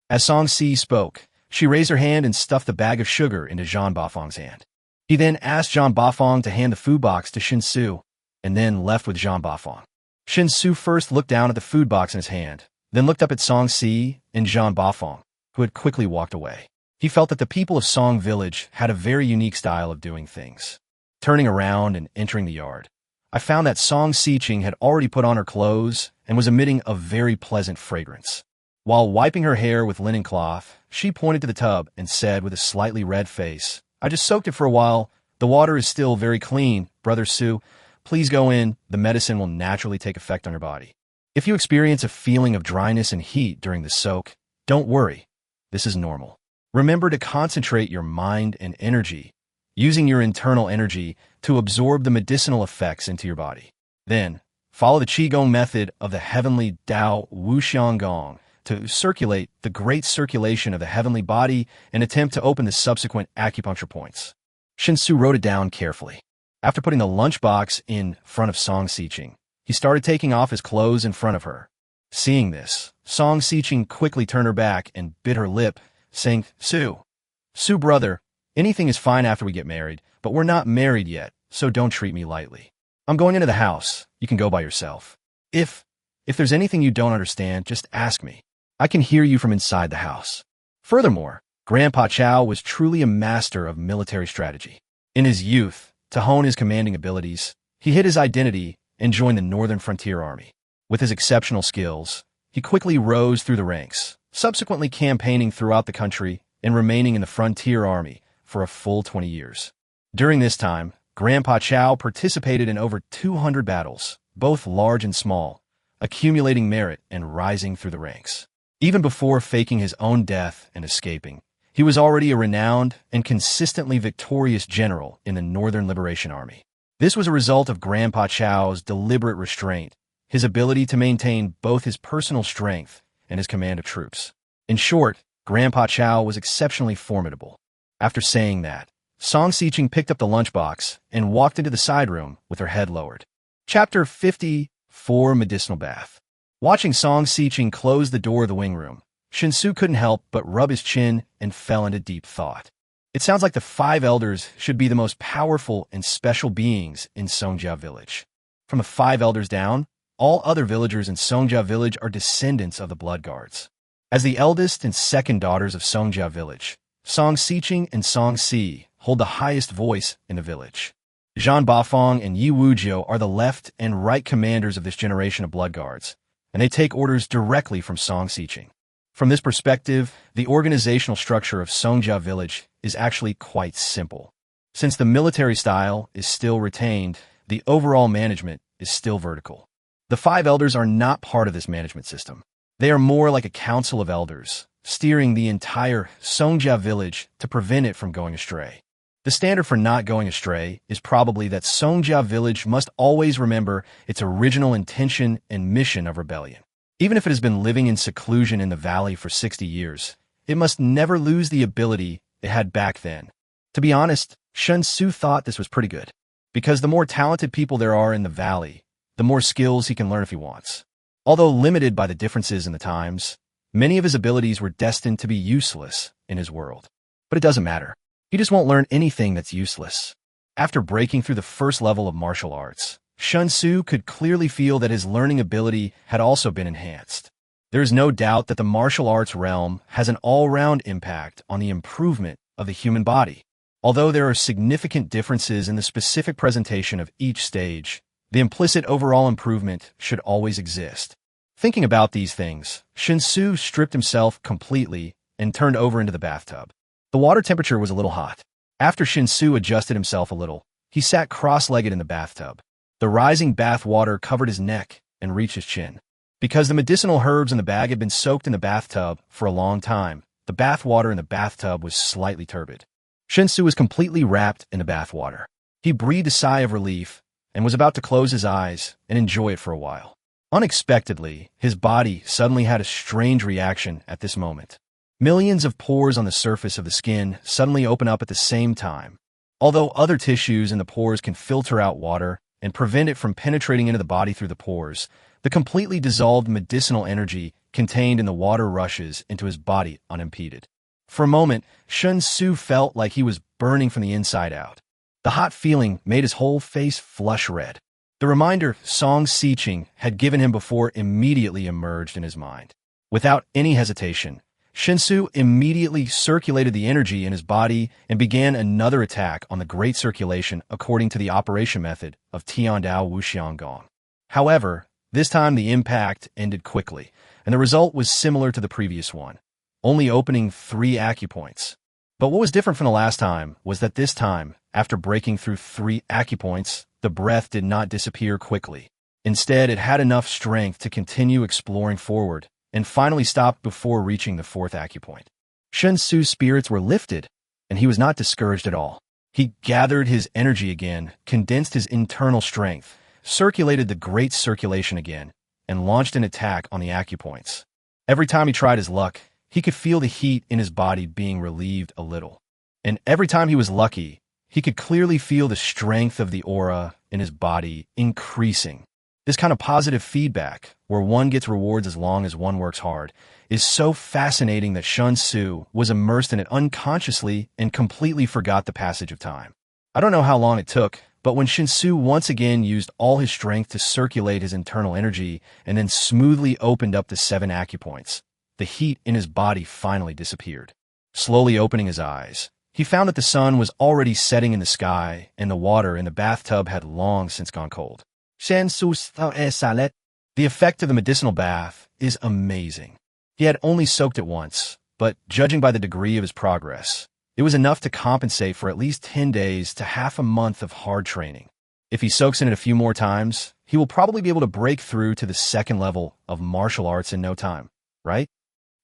As Song Si spoke, she raised her hand and stuffed the bag of sugar into Jean Bafong's hand. He then asked Jean Bafong to hand the food box to Shen Xu, and then left with Jean Bafong. Shen Xu first looked down at the food box in his hand, then looked up at Song Si and Jean Bafong, who had quickly walked away. He felt that the people of Song Village had a very unique style of doing things. Turning around and entering the yard, I found that Song Siqing had already put on her clothes and was emitting a very pleasant fragrance. While wiping her hair with linen cloth, she pointed to the tub and said with a slightly red face, I just soaked it for a while. The water is still very clean, Brother Su. Please go in. The medicine will naturally take effect on your body. If you experience a feeling of dryness and heat during the soak, don't worry. This is normal. Remember to concentrate your mind and energy, using your internal energy to absorb the medicinal effects into your body. Then, follow the Qigong method of the heavenly Tao Wuxiang Gong to circulate the great circulation of the heavenly body and attempt to open the subsequent acupuncture points. Shen Xu wrote it down carefully. After putting the lunchbox in front of Song Siqing, he started taking off his clothes in front of her. Seeing this, Song Siqing quickly turned her back and bit her lip, saying, Su, brother, anything is fine after we get married, but we're not married yet, so don't treat me lightly. I'm going into the house. You can go by yourself. If there's anything you don't understand, just ask me. I can hear you from inside the house. Furthermore, Grandpa Chow was truly a master of military strategy. In his youth, to hone his commanding abilities, he hid his identity and joined the Northern Frontier Army. With his exceptional skills, he quickly rose through the ranks, subsequently campaigning throughout the country and remaining in the Frontier Army for a full 20 years. During this time, Grandpa Chow participated in over 200 battles, both large and small, accumulating merit and rising through the ranks. Even before faking his own death and escaping, he was already a renowned and consistently victorious general in the Northern Liberation Army. This was a result of Grandpa Chow's deliberate restraint, his ability to maintain both his personal strength and his command of troops. In short, Grandpa Chow was exceptionally formidable. After saying that, Song Siqing picked up the lunchbox and walked into the side room with her head lowered. Chapter 54 Medicinal Bath. Watching Song Siqing close the door of the wing room, Shen Xu couldn't help but rub his chin and fell into deep thought. It sounds like the 5 elders should be the most powerful and special beings in Songjia Village. From the 5 elders down, all other villagers in Songjia Village are descendants of the Blood Guards. As the eldest and second daughters of Songjia Village, Song Siqing and Song Si hold the highest voice in the village. Jean Bafong and Yi Wujiu are the left and right commanders of this generation of Blood Guards, and they take orders directly from Song Siqing. From this perspective, the organizational structure of Songjia Village is actually quite simple. Since the military style is still retained, the overall management is still vertical. The 5 elders are not part of this management system. They are more like a council of elders, steering the entire Songjia Village to prevent it from going astray. The standard for not going astray is probably that Songjia Village must always remember its original intention and mission of rebellion. Even if it has been living in seclusion in the valley for 60 years, it must never lose the ability it had back then. To be honest, Shen Xu thought this was pretty good, because the more talented people there are in the valley, the more skills he can learn if he wants. Although limited by the differences in the times, many of his abilities were destined to be useless in his world. But it doesn't matter. He just won't learn anything that's useless. After breaking through the first level of martial arts, Shen Xu could clearly feel that his learning ability had also been enhanced. There is no doubt that the martial arts realm has an all-round impact on the improvement of the human body. Although there are significant differences in the specific presentation of each stage, the implicit overall improvement should always exist. Thinking about these things, Shen Xu stripped himself completely and turned over into the bathtub. The water temperature was a little hot. After Shen Xu adjusted himself a little, he sat cross-legged in the bathtub. The rising bath water covered his neck and reached his chin. Because the medicinal herbs in the bag had been soaked in the bathtub for a long time, the bath water in the bathtub was slightly turbid. Shen Xu was completely wrapped in the bath water. He breathed a sigh of relief and was about to close his eyes and enjoy it for a while. Unexpectedly, his body suddenly had a strange reaction at this moment. Millions of pores on the surface of the skin suddenly open up at the same time. Although other tissues in the pores can filter out water and prevent it from penetrating into the body through the pores, the completely dissolved medicinal energy contained in the water rushes into his body unimpeded. For a moment, Shen Xu felt like he was burning from the inside out. The hot feeling made his whole face flush red. The reminder Song Xiqing had given him before immediately emerged in his mind. Without any hesitation, Shen Xu immediately circulated the energy in his body and began another attack on the great circulation according to the operation method of Tiandao Wuxiang Gong. However, this time the impact ended quickly, and the result was similar to the previous one, only opening 3 acupoints. But what was different from the last time was that this time, after breaking through 3 acupoints, the breath did not disappear quickly. Instead, it had enough strength to continue exploring forward, and finally stopped before reaching the 4th acupoint. Shen Xu's spirits were lifted, and he was not discouraged at all. He gathered his energy again, condensed his internal strength, circulated the great circulation again, and launched an attack on the acupoints. Every time he tried his luck, he could feel the heat in his body being relieved a little. And every time he was lucky, he could clearly feel the strength of the aura in his body increasing. This kind of positive feedback, where one gets rewards as long as one works hard, is so fascinating that Shen Xu was immersed in it unconsciously and completely forgot the passage of time. I don't know how long it took, but when Shen Xu once again used all his strength to circulate his internal energy and then smoothly opened up the 7 acupoints, the heat in his body finally disappeared. Slowly opening his eyes, he found that the sun was already setting in the sky and the water in the bathtub had long since gone cold. Shen Xu's salet. The effect of the medicinal bath is amazing. He had only soaked it once, but judging by the degree of his progress, it was enough to compensate for at least 10 days to half a month of hard training. If he soaks in it a few more times, he will probably be able to break through to the 2nd level of martial arts in no time, right?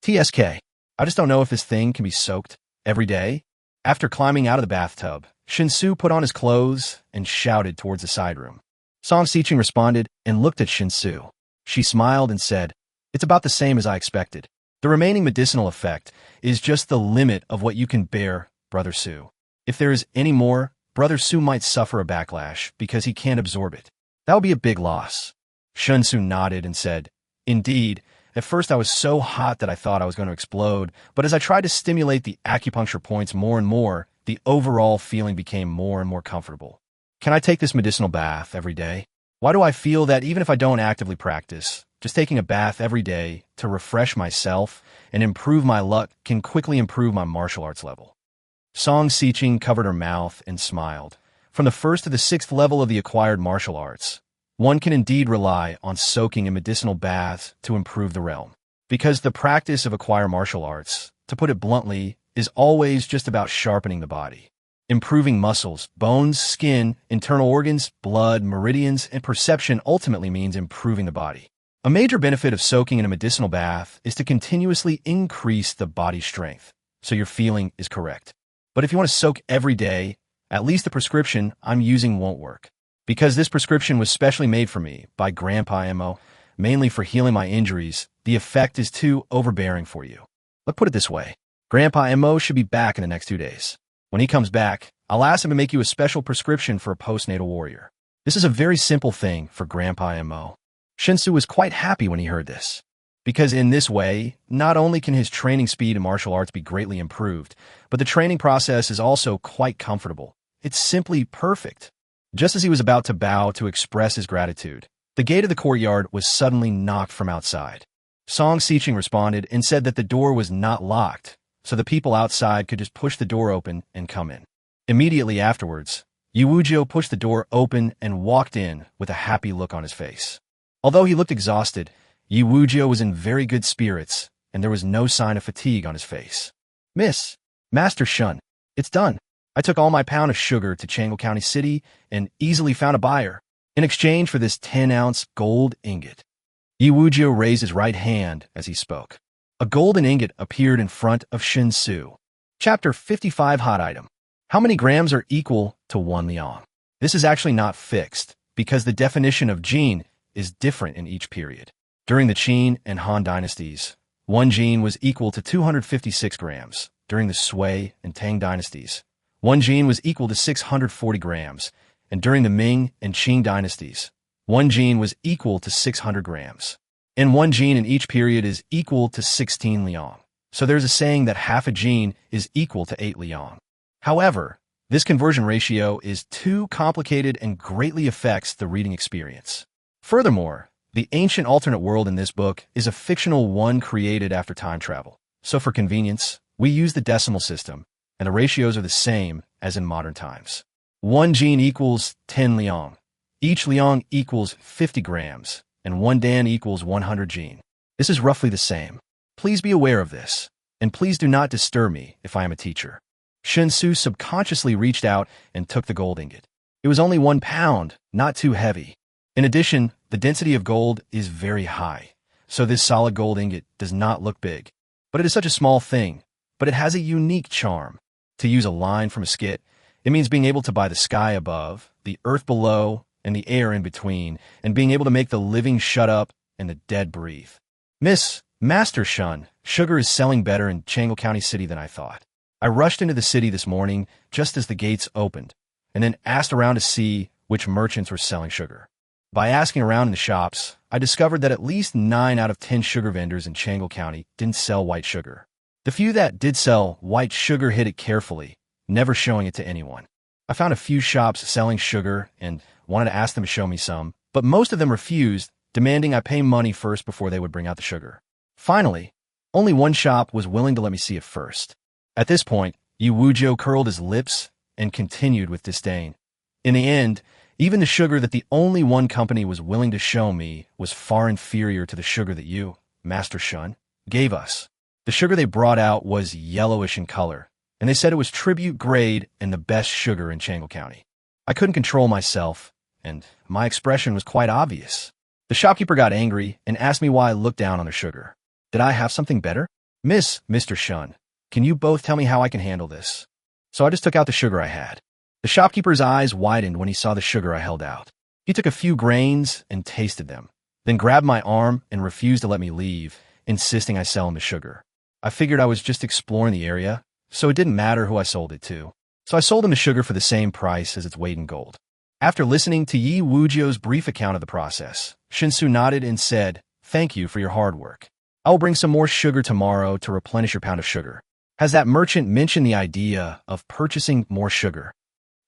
TSK. I just don't know if this thing can be soaked every day. After climbing out of the bathtub, Shen Xu put on his clothes and shouted towards the side room. Song Xiqing responded and looked at Shen Xu. She smiled and said, "It's about the same as I expected. The remaining medicinal effect is just the limit of what you can bear, Brother Xu. If there is any more, Brother Xu might suffer a backlash because he can't absorb it. That would be a big loss." Shen Xu nodded and said, "Indeed, at first I was so hot that I thought I was going to explode, but as I tried to stimulate the acupuncture points more and more, the overall feeling became more and more comfortable. Can I take this medicinal bath every day? Why do I feel that even if I don't actively practice, just taking a bath every day to refresh myself and improve my luck can quickly improve my martial arts level?" Song Xiqing covered her mouth and smiled. From the 1st to the 6th level of the acquired martial arts, one can indeed rely on soaking in medicinal baths to improve the realm. Because the practice of acquired martial arts, to put it bluntly, is always just about sharpening the body. Improving muscles, bones, skin, internal organs, blood, meridians, and perception ultimately means improving the body. A major benefit of soaking in a medicinal bath is to continuously increase the body strength, so your feeling is correct. But if you want to soak every day, at least the prescription I'm using won't work. Because this prescription was specially made for me by Grandpa Mo, mainly for healing my injuries, the effect is too overbearing for you. Let's put it this way. Grandpa Mo should be back in the next 2 days. When he comes back, I'll ask him to make you a special prescription for a postnatal warrior. This is a very simple thing for Grandpa Mo. Shen Xu was quite happy when he heard this. because in this way, not only can his training speed in martial arts be greatly improved, but the training process is also quite comfortable. It's simply perfect. Just as he was about to bow to express his gratitude, the gate of the courtyard was suddenly knocked from outside. Song Xiqing responded and said that the door was not locked, so the people outside could just push the door open and come in. Immediately afterwards, Yu Wuzhou pushed the door open and walked in with a happy look on his face. Although he looked exhausted, Yu Wuzhou was in very good spirits, and there was no sign of fatigue on his face. Master Shun, it's done. I took all my pound of sugar to Chang'o County City and easily found a buyer in exchange for this 10-ounce gold ingot. Yu Wuzhou raised his right hand as he spoke. A golden ingot appeared in front of Shen Xu. Chapter 55 Hot Item. How many grams are equal to 1 liang? This is actually not fixed, because the definition of jin is different in each period. During the Qin and Han dynasties, 1 jin was equal to 256 grams. During the Sui and Tang dynasties, 1 jin was equal to 640 grams. And during the Ming and Qing dynasties, 1 jin was equal to 600 grams. And 1 jin in each period is equal to 16 liang. So there's a saying that half a jin is equal to 8 liang. However, this conversion ratio is too complicated and greatly affects the reading experience. Furthermore, the ancient alternate world in this book is a fictional one created after time travel. So for convenience, we use the decimal system, and the ratios are the same as in modern times. 1 jin equals 10 liang. Each liang equals 50 grams, and 1 dan equals 100 jin. This is roughly the same. Please be aware of this, and please do not disturb me if I am a teacher. Shen Xu subconsciously reached out and took the gold ingot. It was only 1 pound, not too heavy. In addition, the density of gold is very high, so this solid gold ingot does not look big. But it is such a small thing, but it has a unique charm. To use a line from a skit, it means being able to buy the sky above, the earth below, and the air in between, and being able to make the living shut up and the dead breathe. Master Shun, sugar is selling better in Chang'o County City than I thought. I rushed into the city this morning just as the gates opened, and then asked around to see which merchants were selling sugar. By asking around in the shops, I discovered that at least 9 out of 10 sugar vendors in Chang'o County didn't sell white sugar. The few that did sell white sugar hid it carefully, never showing it to anyone. I found a few shops selling sugar and wanted to ask them to show me some, but most of them refused, demanding I pay money first before they would bring out the sugar. Finally, only one shop was willing to let me see it first. At this point, Yu Wuzhou curled his lips and continued with disdain. In the end, even the sugar that the only one company was willing to show me was far inferior to the sugar that you, Master Shun, gave us. The sugar they brought out was yellowish in color, and they said it was tribute grade and the best sugar in Chang'o County. I couldn't control myself, and my expression was quite obvious. The shopkeeper got angry and asked me why I looked down on their sugar. Did I have something better? Mr. Shun, can you both tell me how I can handle this? So I just took out the sugar I had. The shopkeeper's eyes widened when he saw the sugar I held out. He took a few grains and tasted them, then grabbed my arm and refused to let me leave, insisting I sell him the sugar. I figured I was just exploring the area, so it didn't matter who I sold it to. So I sold him the sugar for the same price as its weight in gold. After listening to Yi Wuzhou's brief account of the process, Shen Xu nodded and said, "Thank you for your hard work. I will bring some more sugar tomorrow to replenish your pound of sugar." Has that merchant mentioned the idea of purchasing more sugar?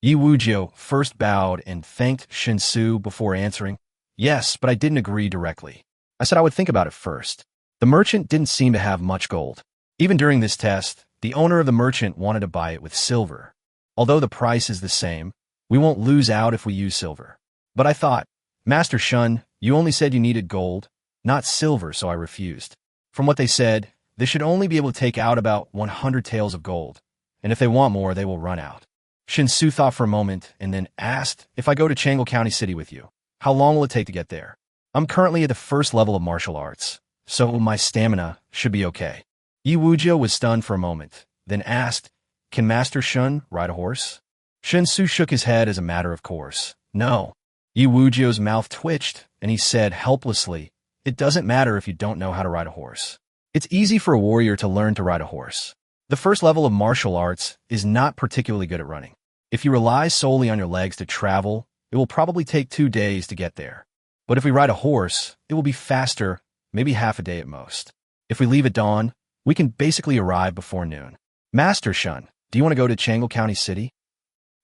Yi Wuzhou first bowed and thanked Shen Xu before answering, "Yes, but I didn't agree directly. I said I would think about it first." The merchant didn't seem to have much gold. Even during this test, the owner of the merchant wanted to buy it with silver. Although the price is the same, we won't lose out if we use silver. But I thought, Master Shun, you only said you needed gold, not silver, so I refused. From what they said, they should only be able to take out about 100 taels of gold, and if they want more, they will run out. Shen Xu thought for a moment and then asked, if I go to Chang'o County City with you, how long will it take to get there? I'm currently at the first level of martial arts, so my stamina should be okay. Yi Wuzhou was stunned for a moment, then asked, can Master Shun ride a horse? Shen Xu shook his head as a matter of course. No. Yi Wuzhou's mouth twitched, and he said helplessly, it doesn't matter if you don't know how to ride a horse. It's easy for a warrior to learn to ride a horse. The first level of martial arts is not particularly good at running. If you rely solely on your legs to travel, it will probably take 2 days to get there. But if we ride a horse, it will be faster, maybe half a day at most. If we leave at dawn, we can basically arrive before noon. Master Shun, do you want to go to Changle County City?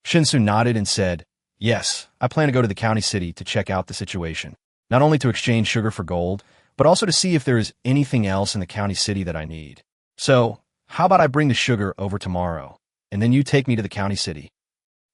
Shen Xu nodded and said, yes, I plan to go to the county city to check out the situation. Not only to exchange sugar for gold, but also to see if there is anything else in the county city that I need. So, how about I bring the sugar over tomorrow, and then you take me to the county city?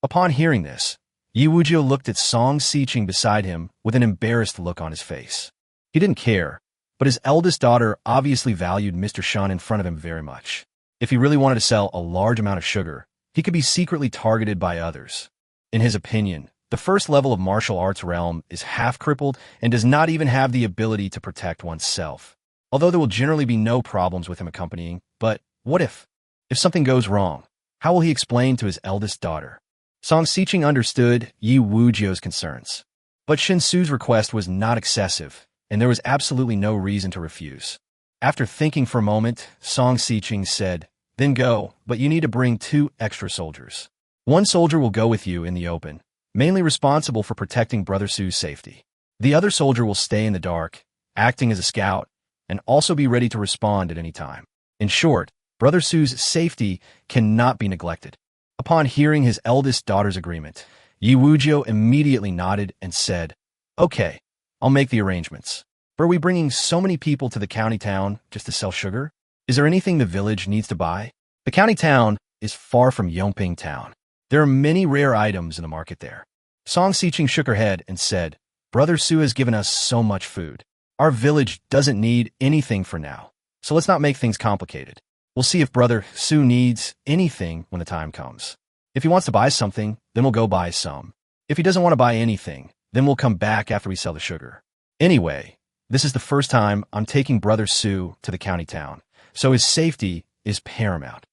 Upon hearing this, Yi Wuzhou looked at Song Xiqing beside him with an embarrassed look on his face. He didn't care, but his eldest daughter obviously valued Mr. Shun in front of him very much. If he really wanted to sell a large amount of sugar, he could be secretly targeted by others. In his opinion, the first level of martial arts realm is half-crippled and does not even have the ability to protect oneself. Although there will generally be no problems with him accompanying, but what if? If something goes wrong, how will he explain to his eldest daughter? Song Xiqing understood Yi Wuzhou's concerns. But Shen Xu's request was not excessive, and there was absolutely no reason to refuse. After thinking for a moment, Song Xiqing said, then go, but you need to bring 2 extra soldiers. 1 soldier will go with you in the open, mainly responsible for protecting Brother Su's safety. The other soldier will stay in the dark, acting as a scout, and also be ready to respond at any time. In short, Brother Su's safety cannot be neglected. Upon hearing his eldest daughter's agreement, Yi Wuzhou immediately nodded and said, okay, I'll make the arrangements. But are we bringing so many people to the county town just to sell sugar? Is there anything the village needs to buy? The county town is far from Yongping town. There are many rare items in the market there. Song Xiqing shook her head and said, Brother Su has given us so much food. Our village doesn't need anything for now, so let's not make things complicated. We'll see if Brother Su needs anything when the time comes. If he wants to buy something, then we'll go buy some. If he doesn't want to buy anything, then we'll come back after we sell the sugar. Anyway, this is the first time I'm taking Brother Su to the county town, so his safety is paramount.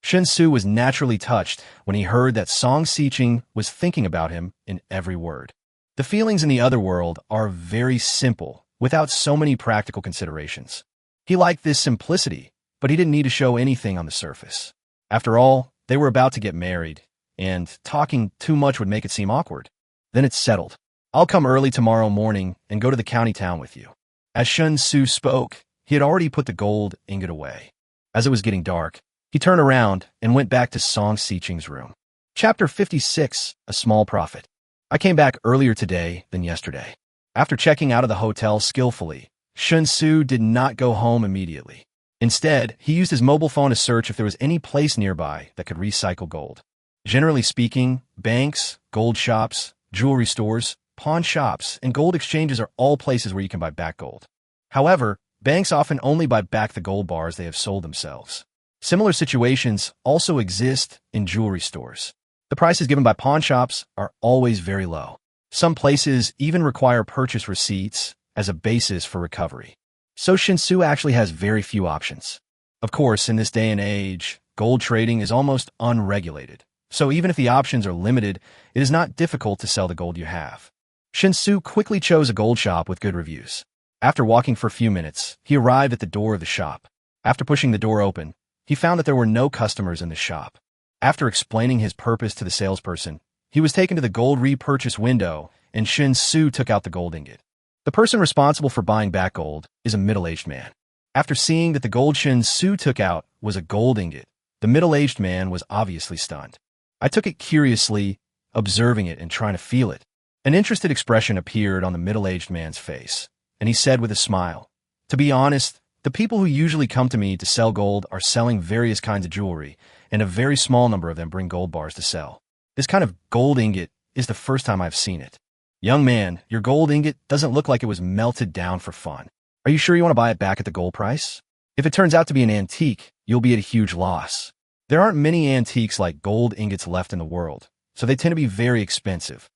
Shen Xu was naturally touched when he heard that Song Xiqing was thinking about him in every word. The feelings in the other world are very simple, without so many practical considerations. He liked this simplicity, but he didn't need to show anything on the surface. After all, they were about to get married, and talking too much would make it seem awkward. Then it's settled. I'll come early tomorrow morning and go to the county town with you. As Shen Xu spoke, he had already put the gold ingot away. As it was getting dark, he turned around and went back to Song Xiqing's room. Chapter 56, A Small Profit. I came back earlier today than yesterday. After checking out of the hotel skillfully, Shen Xu did not go home immediately. Instead, he used his mobile phone to search if there was any place nearby that could recycle gold. Generally speaking, banks, gold shops, jewelry stores, pawn shops, and gold exchanges are all places where you can buy back gold. However, banks often only buy back the gold bars they have sold themselves. Similar situations also exist in jewelry stores. The prices given by pawn shops are always very low. Some places even require purchase receipts as a basis for recovery. So Shen Xu actually has very few options. Of course, in this day and age, gold trading is almost unregulated. So even if the options are limited, it is not difficult to sell the gold you have. Shen Xu quickly chose a gold shop with good reviews. After walking for a few minutes, he arrived at the door of the shop. After pushing the door open, he found that there were no customers in the shop. After explaining his purpose to the salesperson, he was taken to the gold repurchase window, and Shen Xu took out the gold ingot. The person responsible for buying back gold is a middle-aged man. After seeing that the gold Shen Xu took out was a gold ingot, the middle-aged man was obviously stunned. I took it curiously, observing it and trying to feel it. An interested expression appeared on the middle-aged man's face, and he said with a smile, "To be honest, the people who usually come to me to sell gold are selling various kinds of jewelry, and a very small number of them bring gold bars to sell. This kind of gold ingot is the first time I've seen it. Young man, your gold ingot doesn't look like it was melted down for fun. Are you sure you want to buy it back at the gold price? If it turns out to be an antique, you'll be at a huge loss. There aren't many antiques like gold ingots left in the world, so they tend to be very expensive."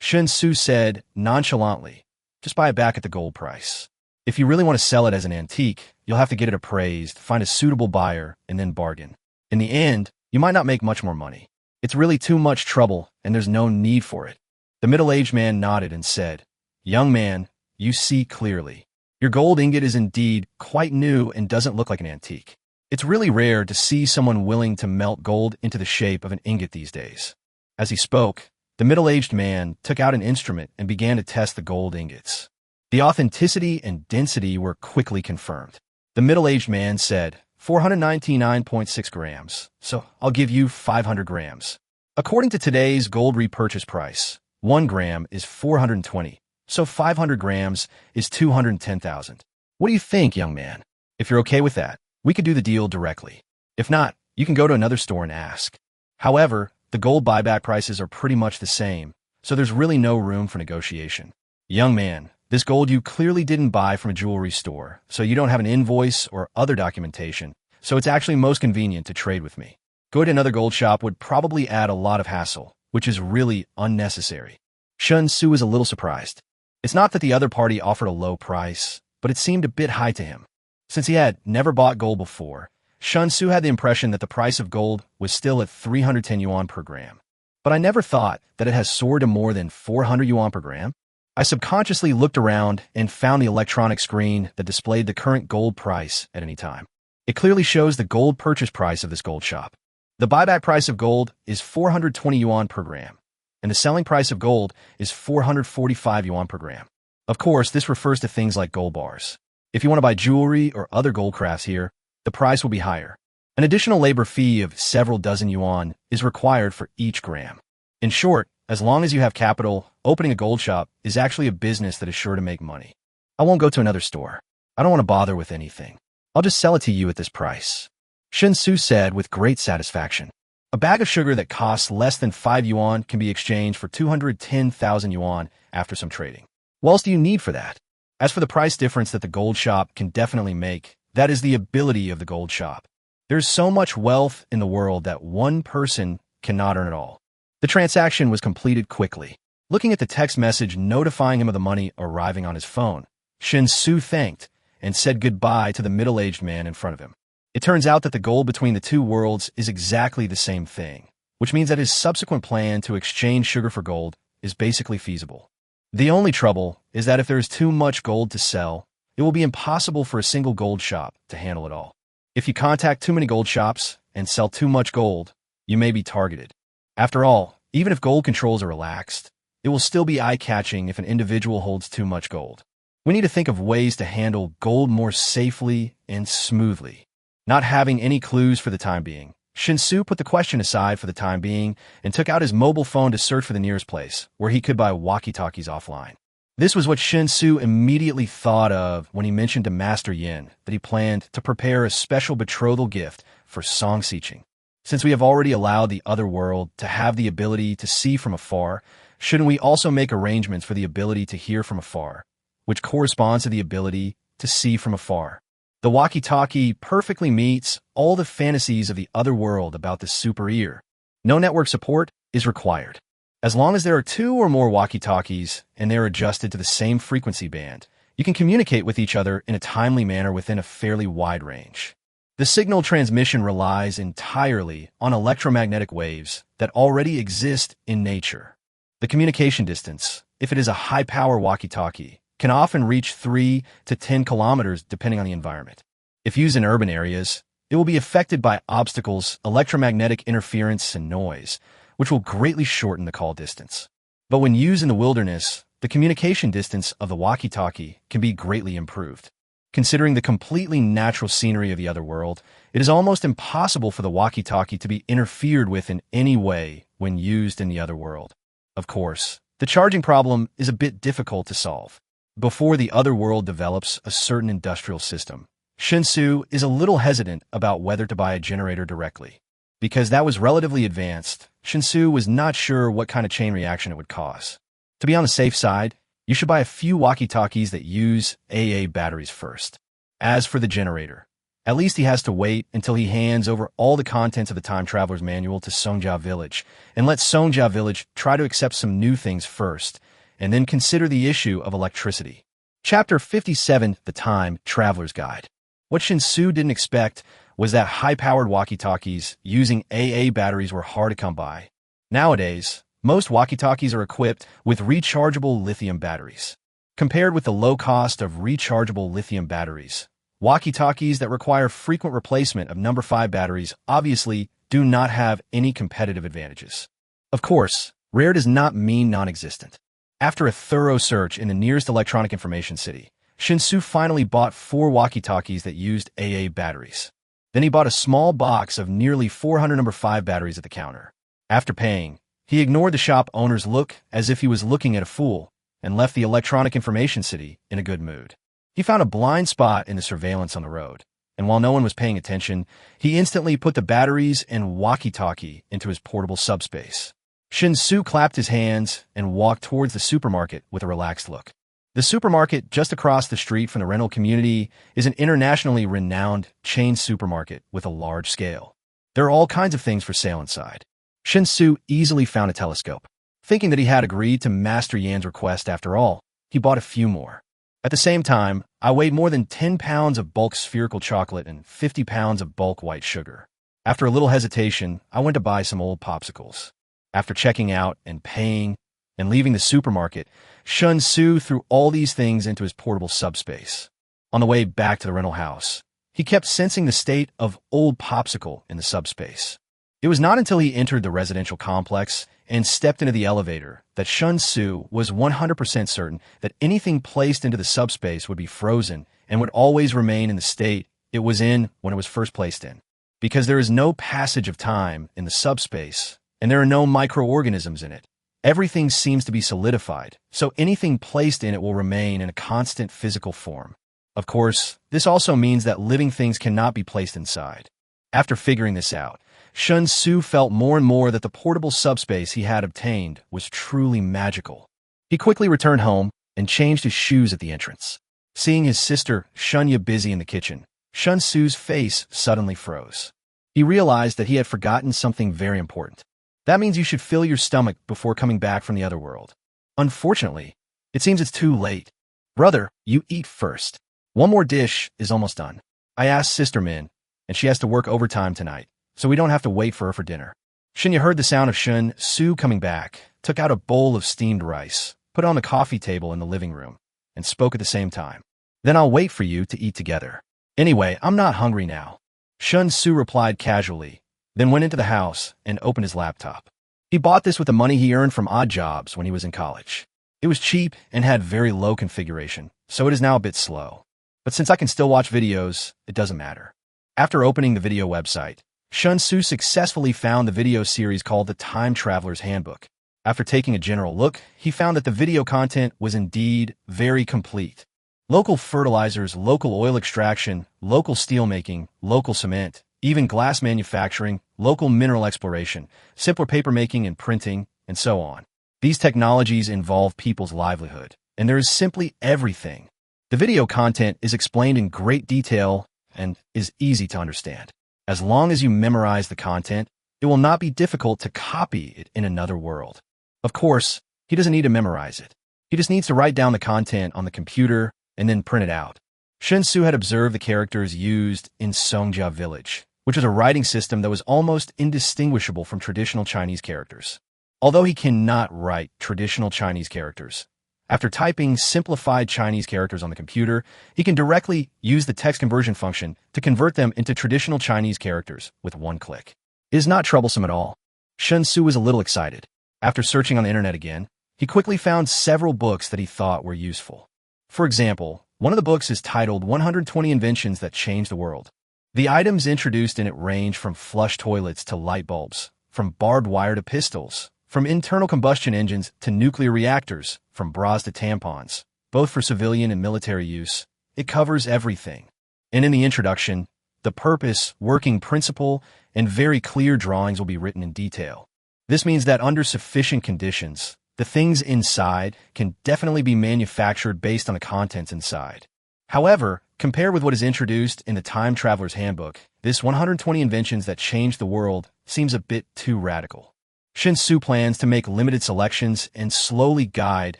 Shen Xu said nonchalantly, "Just buy it back at the gold price. If you really want to sell it as an antique, you'll have to get it appraised, find a suitable buyer, and then bargain. In the end, you might not make much more money. It's really too much trouble, and there's no need for it." The middle-aged man nodded and said, "Young man, you see clearly. Your gold ingot is indeed quite new and doesn't look like an antique. It's really rare to see someone willing to melt gold into the shape of an ingot these days." As he spoke, the middle-aged man took out an instrument and began to test the gold ingots. The authenticity and density were quickly confirmed. The middle-aged man said, 499.6 grams, so I'll give you 500 grams. According to today's gold repurchase price, 1 gram is 420, so 500 grams is 210,000. What do you think, young man? If you're okay with that, we could do the deal directly. If not, you can go to another store and ask. However, the gold buyback prices are pretty much the same, so there's really no room for negotiation. Young man, this gold you clearly didn't buy from a jewelry store, so you don't have an invoice or other documentation, so it's actually most convenient to trade with me. Going to another gold shop would probably add a lot of hassle, which is really unnecessary. Shen Xu was a little surprised. It's not that the other party offered a low price, but it seemed a bit high to him. Since he had never bought gold before, Shen Xu had the impression that the price of gold was still at 310 yuan per gram. But I never thought that it has soared to more than 400 yuan per gram. I subconsciously looked around and found the electronic screen that displayed the current gold price at any time. It clearly shows the gold purchase price of this gold shop. The buyback price of gold is 420 yuan per gram, and the selling price of gold is 445 yuan per gram. Of course, this refers to things like gold bars. If you want to buy jewelry or other gold crafts here, the price will be higher. An additional labor fee of several dozen yuan is required for each gram. In short, as long as you have capital, opening a gold shop is actually a business that is sure to make money. I won't go to another store. I don't want to bother with anything. I'll just sell it to you at this price. Shen Xu said with great satisfaction. A bag of sugar that costs less than 5 yuan can be exchanged for 210,000 yuan after some trading. What else do you need for that? As for the price difference that the gold shop can definitely make, that is the ability of the gold shop. There's so much wealth in the world that one person cannot earn it all. The transaction was completed quickly. Looking at the text message notifying him of the money arriving on his phone, Shen Xu thanked and said goodbye to the middle-aged man in front of him. It turns out that the gold between the two worlds is exactly the same thing, which means that his subsequent plan to exchange sugar for gold is basically feasible. The only trouble is that if there is too much gold to sell, it will be impossible for a single gold shop to handle it all. If you contact too many gold shops and sell too much gold, you may be targeted. After all, even if gold controls are relaxed, it will still be eye-catching if an individual holds too much gold. We need to think of ways to handle gold more safely and smoothly. Not having any clues for the time being, Shen Xu put the question aside for the time being and took out his mobile phone to search for the nearest place where he could buy walkie-talkies offline. This was what Shen Xu immediately thought of when he mentioned to Master Yin that he planned to prepare a special betrothal gift for Song Xiqing. Since we have already allowed the other world to have the ability to see from afar, shouldn't we also make arrangements for the ability to hear from afar, which corresponds to the ability to see from afar? The walkie-talkie perfectly meets all the fantasies of the other world about the super ear. No network support is required. As long as there are 2 or more walkie-talkies and they are adjusted to the same frequency band, you can communicate with each other in a timely manner within a fairly wide range. The signal transmission relies entirely on electromagnetic waves that already exist in nature. The communication distance, if it is a high-power walkie-talkie, can often reach 3 to 10 kilometers depending on the environment. If used in urban areas, it will be affected by obstacles, electromagnetic interference, and noise, which will greatly shorten the call distance. But when used in the wilderness, the communication distance of the walkie-talkie can be greatly improved. Considering the completely natural scenery of the other world, it is almost impossible for the walkie-talkie to be interfered with in any way when used in the other world. Of course, the charging problem is a bit difficult to solve. Before the other world develops a certain industrial system, Shen Xu is a little hesitant about whether to buy a generator directly. Because that was relatively advanced, Shen Xu was not sure what kind of chain reaction it would cause. To be on the safe side, you should buy a few walkie-talkies that use AA batteries first. As for the generator, at least he has to wait until he hands over all the contents of the Time Traveler's Manual to Songjia Village, and let Songjia Village try to accept some new things first, and then consider the issue of electricity. Chapter 57, The Time Traveler's Guide. What Shen Xu didn't expect was that high-powered walkie-talkies using AA batteries were hard to come by. Nowadays, most walkie-talkies are equipped with rechargeable lithium batteries. Compared with the low cost of rechargeable lithium batteries, walkie-talkies that require frequent replacement of number 5 batteries obviously do not have any competitive advantages. Of course, rare does not mean non-existent. After a thorough search in the nearest electronic information city, Shen Xu finally bought 4 walkie-talkies that used AA batteries. Then he bought a small box of nearly 400 number 5 batteries at the counter. After paying, he ignored the shop owner's look as if he was looking at a fool and left the electronic information city in a good mood. He found a blind spot in the surveillance on the road, and while no one was paying attention, he instantly put the batteries and walkie-talkie into his portable subspace. Shen Xu clapped his hands and walked towards the supermarket with a relaxed look. The supermarket just across the street from the rental community is an internationally renowned chain supermarket with a large scale. There are all kinds of things for sale inside. Shen Xu easily found a telescope. Thinking that he had agreed to Master Yan's request after all, he bought a few more. At the same time, I weighed more than 10 pounds of bulk spherical chocolate and 50 pounds of bulk white sugar. After a little hesitation, I went to buy some old popsicles. After checking out and paying and leaving the supermarket, Shen Xu threw all these things into his portable subspace. On the way back to the rental house, he kept sensing the state of old popsicle in the subspace. It was not until he entered the residential complex and stepped into the elevator that Shen Xu was 100% certain that anything placed into the subspace would be frozen and would always remain in the state it was in when it was first placed in. Because there is no passage of time in the subspace, and there are no microorganisms in it, everything seems to be solidified, so anything placed in it will remain in a constant physical form. Of course, this also means that living things cannot be placed inside. After figuring this out, Shen Xu felt more and more that the portable subspace he had obtained was truly magical. He quickly returned home and changed his shoes at the entrance. Seeing his sister, Shunya, busy in the kitchen, Shen Xu's face suddenly froze. He realized that he had forgotten something very important. That means you should fill your stomach before coming back from the other world. Unfortunately, it seems it's too late. Brother, you eat first. One more dish is almost done. I asked Sister Min, and she has to work overtime tonight, so we don't have to wait for her for dinner. Shinya heard the sound of Shen Xu coming back, took out a bowl of steamed rice, put it on the coffee table in the living room, and spoke at the same time. Then I'll wait for you to eat together. Anyway, I'm not hungry now. Shen Xu replied casually, then went into the house and opened his laptop. He bought this with the money he earned from odd jobs when he was in college. It was cheap and had very low configuration, so it is now a bit slow. But since I can still watch videos, it doesn't matter. After opening the video website, Shen Xu successfully found the video series called The Time Traveler's Handbook. After taking a general look, he found that the video content was indeed very complete. Local fertilizers, local oil extraction, local steel making, local cement, even glass manufacturing, local mineral exploration, simpler paper making and printing, and so on. These technologies involve people's livelihood, and there is simply everything. The video content is explained in great detail and is easy to understand. As long as you memorize the content, it will not be difficult to copy it in another world. Of course, he doesn't need to memorize it. He just needs to write down the content on the computer and then print it out. Shen Xu had observed the characters used in Songjia Village, which was a writing system that was almost indistinguishable from traditional Chinese characters. Although he cannot write traditional Chinese characters, after typing simplified Chinese characters on the computer, he can directly use the text conversion function to convert them into traditional Chinese characters with one click. It is not troublesome at all. Shen Xu was a little excited. After searching on the internet again, he quickly found several books that he thought were useful. For example, one of the books is titled 120 Inventions That Changed the World. The items introduced in it range from flush toilets to light bulbs, from barbed wire to pistols, from internal combustion engines to nuclear reactors, from bras to tampons, both for civilian and military use. It covers everything. And in the introduction, the purpose, working principle, and very clear drawings will be written in detail. This means that under sufficient conditions, the things inside can definitely be manufactured based on the contents inside. However, compared with what is introduced in the Time Traveler's Handbook, this 120 Inventions That Changed the World seems a bit too radical. Shen Xu plans to make limited selections and slowly guide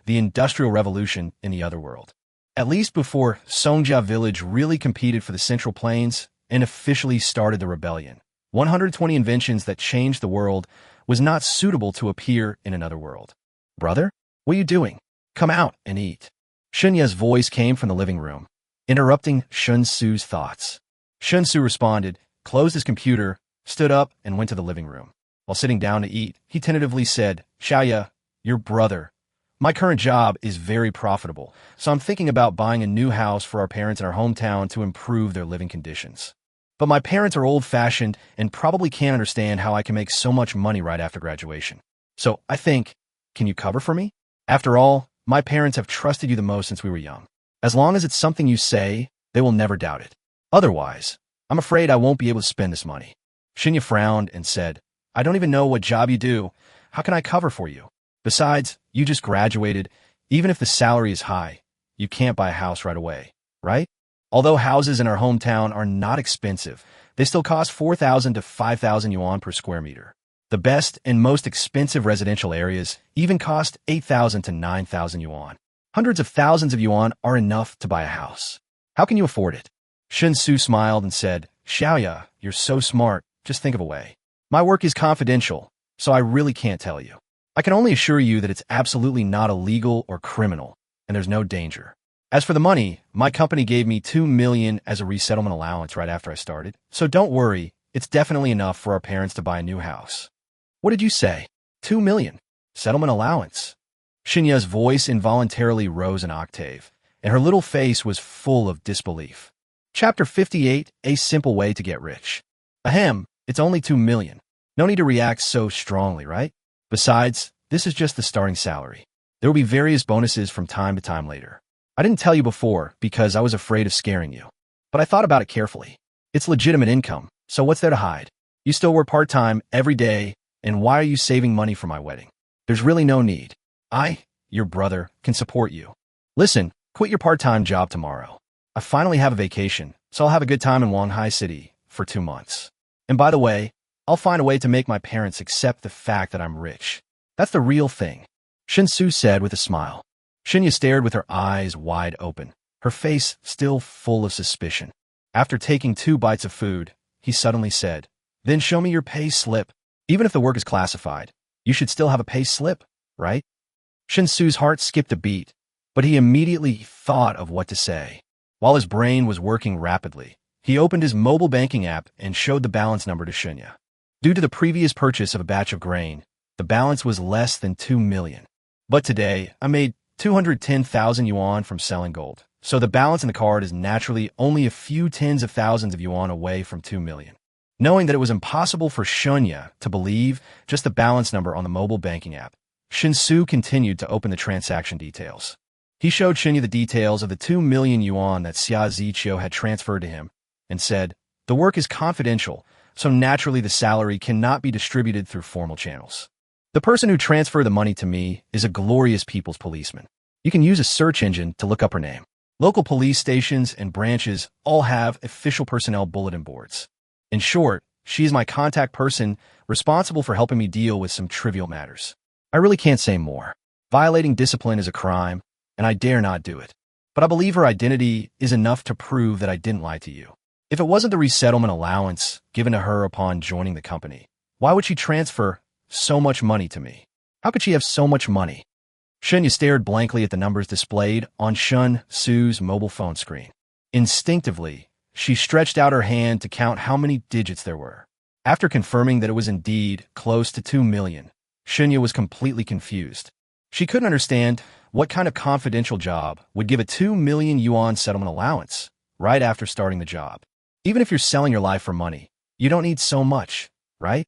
the Industrial Revolution in the other world. At least before Songjia Village really competed for the Central Plains and officially started the rebellion. 120 Inventions That Changed the World was not suitable to appear in another world. Brother, what are you doing? Come out and eat. Shunya's voice came from the living room, interrupting Shen Xu's thoughts. Shen Xu responded, closed his computer, stood up, and went to the living room. While sitting down to eat, he tentatively said, Xiaoya, your brother, My current job is very profitable, so I'm thinking about buying a new house for our parents in our hometown to improve their living conditions. But my parents are old-fashioned and probably can't understand how I can make so much money right after graduation. So I think, can you cover for me? After all, my parents have trusted you the most since we were young. As long as it's something you say, they will never doubt it. Otherwise, I'm afraid I won't be able to spend this money. Shen Xu frowned and said, I don't even know what job you do. How can I cover for you? Besides, you just graduated. Even if the salary is high, you can't buy a house right away, right? Although houses in our hometown are not expensive, they still cost 4,000 to 5,000 yuan per square meter. The best and most expensive residential areas even cost 8,000 to 9,000 yuan. Hundreds of thousands of yuan are enough to buy a house. How can you afford it? Shen Xu smiled and said, Xiaoya, you're so smart. Just think of a way. My work is confidential, so I really can't tell you. I can only assure you that it's absolutely not illegal or criminal, and there's no danger. As for the money, my company gave me 2 million as a resettlement allowance right after I started, so don't worry, it's definitely enough for our parents to buy a new house. What did you say? 2 million? Settlement allowance? Shenya's voice involuntarily rose an octave, and her little face was full of disbelief. Chapter 58, A Simple Way to Get Rich. Ahem, it's only 2 million. No need to react so strongly, right? Besides, this is just the starting salary. There will be various bonuses from time to time later. I didn't tell you before because I was afraid of scaring you. But I thought about it carefully. It's legitimate income, so what's there to hide? You still work part-time every day, and why are you saving money for my wedding? There's really no need. I, your brother, can support you. Listen, quit your part-time job tomorrow. I finally have a vacation, so I'll have a good time in Shanghai City for 2 months. And by the way, I'll find a way to make my parents accept the fact that I'm rich. That's the real thing, Shen Xu said with a smile. Shenya stared with her eyes wide open, her face still full of suspicion. After taking 2 bites of food, he suddenly said, Then show me your pay slip. Even if the work is classified, you should still have a pay slip, right? Shen Xu's heart skipped a beat, but he immediately thought of what to say. While his brain was working rapidly, he opened his mobile banking app and showed the balance number to Shenya. Due to the previous purchase of a batch of grain, the balance was less than 2 million. But today, I made 210,000 yuan from selling gold, so the balance in the card is naturally only a few tens of thousands of yuan away from 2 million. Knowing that it was impossible for Shenya to believe just the balance number on the mobile banking app, Shen Xu continued to open the transaction details. He showed Shenya the details of the 2 million yuan that Xia Ziqiu had transferred to him and said, The work is confidential, so naturally the salary cannot be distributed through formal channels. The person who transferred the money to me is a glorious people's policeman. You can use a search engine to look up her name. Local police stations and branches all have official personnel bulletin boards. In short, she is my contact person responsible for helping me deal with some trivial matters. I really can't say more. Violating discipline is a crime, and I dare not do it. But I believe her identity is enough to prove that I didn't lie to you. If it wasn't the resettlement allowance given to her upon joining the company, why would she transfer so much money to me? How could she have so much money? Shenya stared blankly at the numbers displayed on Shen Xu's mobile phone screen. Instinctively, she stretched out her hand to count how many digits there were. After confirming that it was indeed close to 2 million, Shenya was completely confused. She couldn't understand what kind of confidential job would give a 2 million yuan settlement allowance right after starting the job. Even if you're selling your life for money, you don't need so much, right?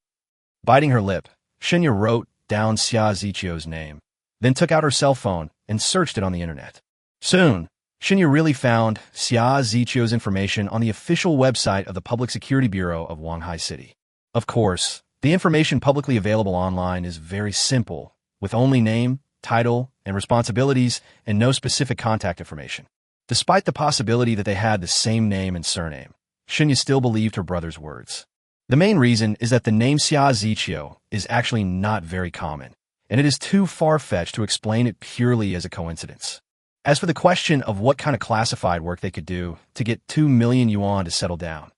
Biting her lip, Shenya wrote down Xia Ziqiu's name, then took out her cell phone and searched it on the internet. Soon, Shenya really found Xia Ziqiu's information on the official website of the Public Security Bureau of Shanghai City. Of course, the information publicly available online is very simple, with only name, title, and responsibilities, and no specific contact information. Despite the possibility that they had the same name and surname, Shenya still believed her brother's words. The main reason is that the name Xia Ziqiu is actually not very common, and it is too far-fetched to explain it purely as a coincidence. As for the question of what kind of classified work they could do to get 2 million yuan to settle down,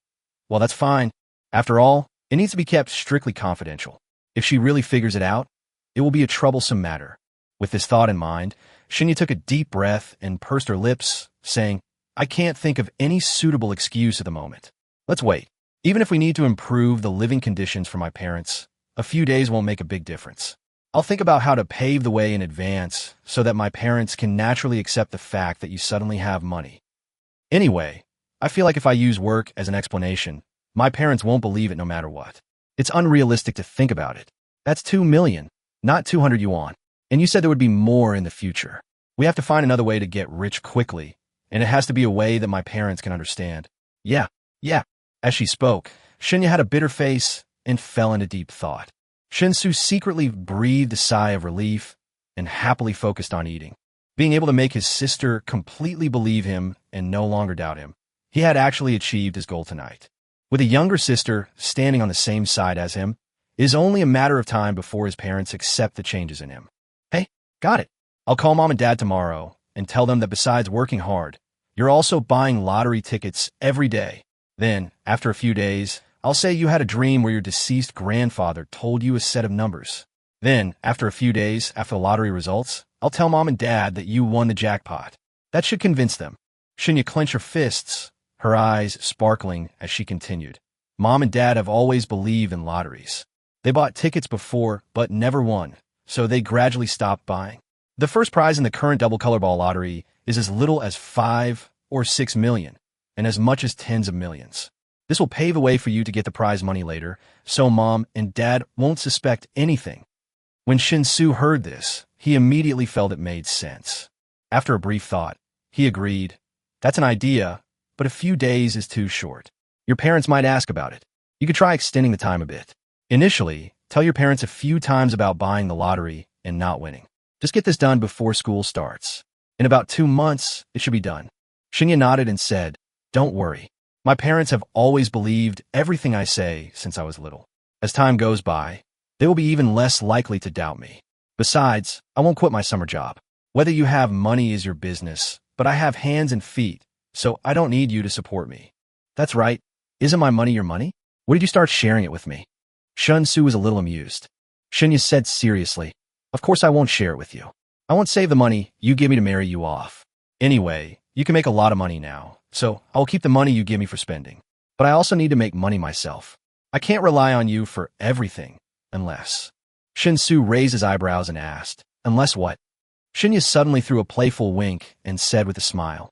well, that's fine. After all, it needs to be kept strictly confidential. If she really figures it out, it will be a troublesome matter. With this thought in mind, Shenya took a deep breath and pursed her lips, saying, I can't think of any suitable excuse at the moment. Let's wait. Even if we need to improve the living conditions for my parents, a few days won't make a big difference. I'll think about how to pave the way in advance so that my parents can naturally accept the fact that you suddenly have money. Anyway, I feel like if I use work as an explanation, my parents won't believe it no matter what. It's unrealistic to think about it. That's 2 million, not 200 yuan. And you said there would be more in the future. We have to find another way to get rich quickly, and it has to be a way that my parents can understand. Yeah. As she spoke, Shenya had a bitter face and fell into deep thought. Shen Xu secretly breathed a sigh of relief and happily focused on eating. Being able to make his sister completely believe him and no longer doubt him, he had actually achieved his goal tonight. With a younger sister standing on the same side as him, it is only a matter of time before his parents accept the changes in him. Hey, got it. I'll call Mom and Dad tomorrow and tell them that besides working hard, you're also buying lottery tickets every day. Then, after a few days, I'll say you had a dream where your deceased grandfather told you a set of numbers. Then, after a few days after the lottery results, I'll tell Mom and Dad that you won the jackpot. That should convince them. Shenya clenched her fists, her eyes sparkling as she continued. Mom and Dad have always believed in lotteries. They bought tickets before, but never won, so they gradually stopped buying. The first prize in the current double color ball lottery is as little as 5 or 6 million, and as much as tens of millions. This will pave the way for you to get the prize money later, so Mom and Dad won't suspect anything. When Shen Xu heard this, he immediately felt it made sense. After a brief thought, he agreed, "That's an idea, but a few days is too short. Your parents might ask about it. You could try extending the time a bit. Initially, tell your parents a few times about buying the lottery and not winning. Just get this done before school starts. In about 2 months, it should be done." Shenya nodded and said, "Don't worry. My parents have always believed everything I say since I was little. As time goes by, they will be even less likely to doubt me. Besides, I won't quit my summer job. Whether you have money is your business, but I have hands and feet, so I don't need you to support me." "That's right. Isn't my money your money? When did you start sharing it with me?" Shen Xu was a little amused. Shenya said seriously, "Of course I won't share it with you. I won't save the money you give me to marry you off. Anyway, you can make a lot of money now, so I will keep the money you give me for spending. But I also need to make money myself. I can't rely on you for everything, unless..." Shen Xu raised his eyebrows and asked, "Unless what?" Shenya suddenly threw a playful wink and said with a smile,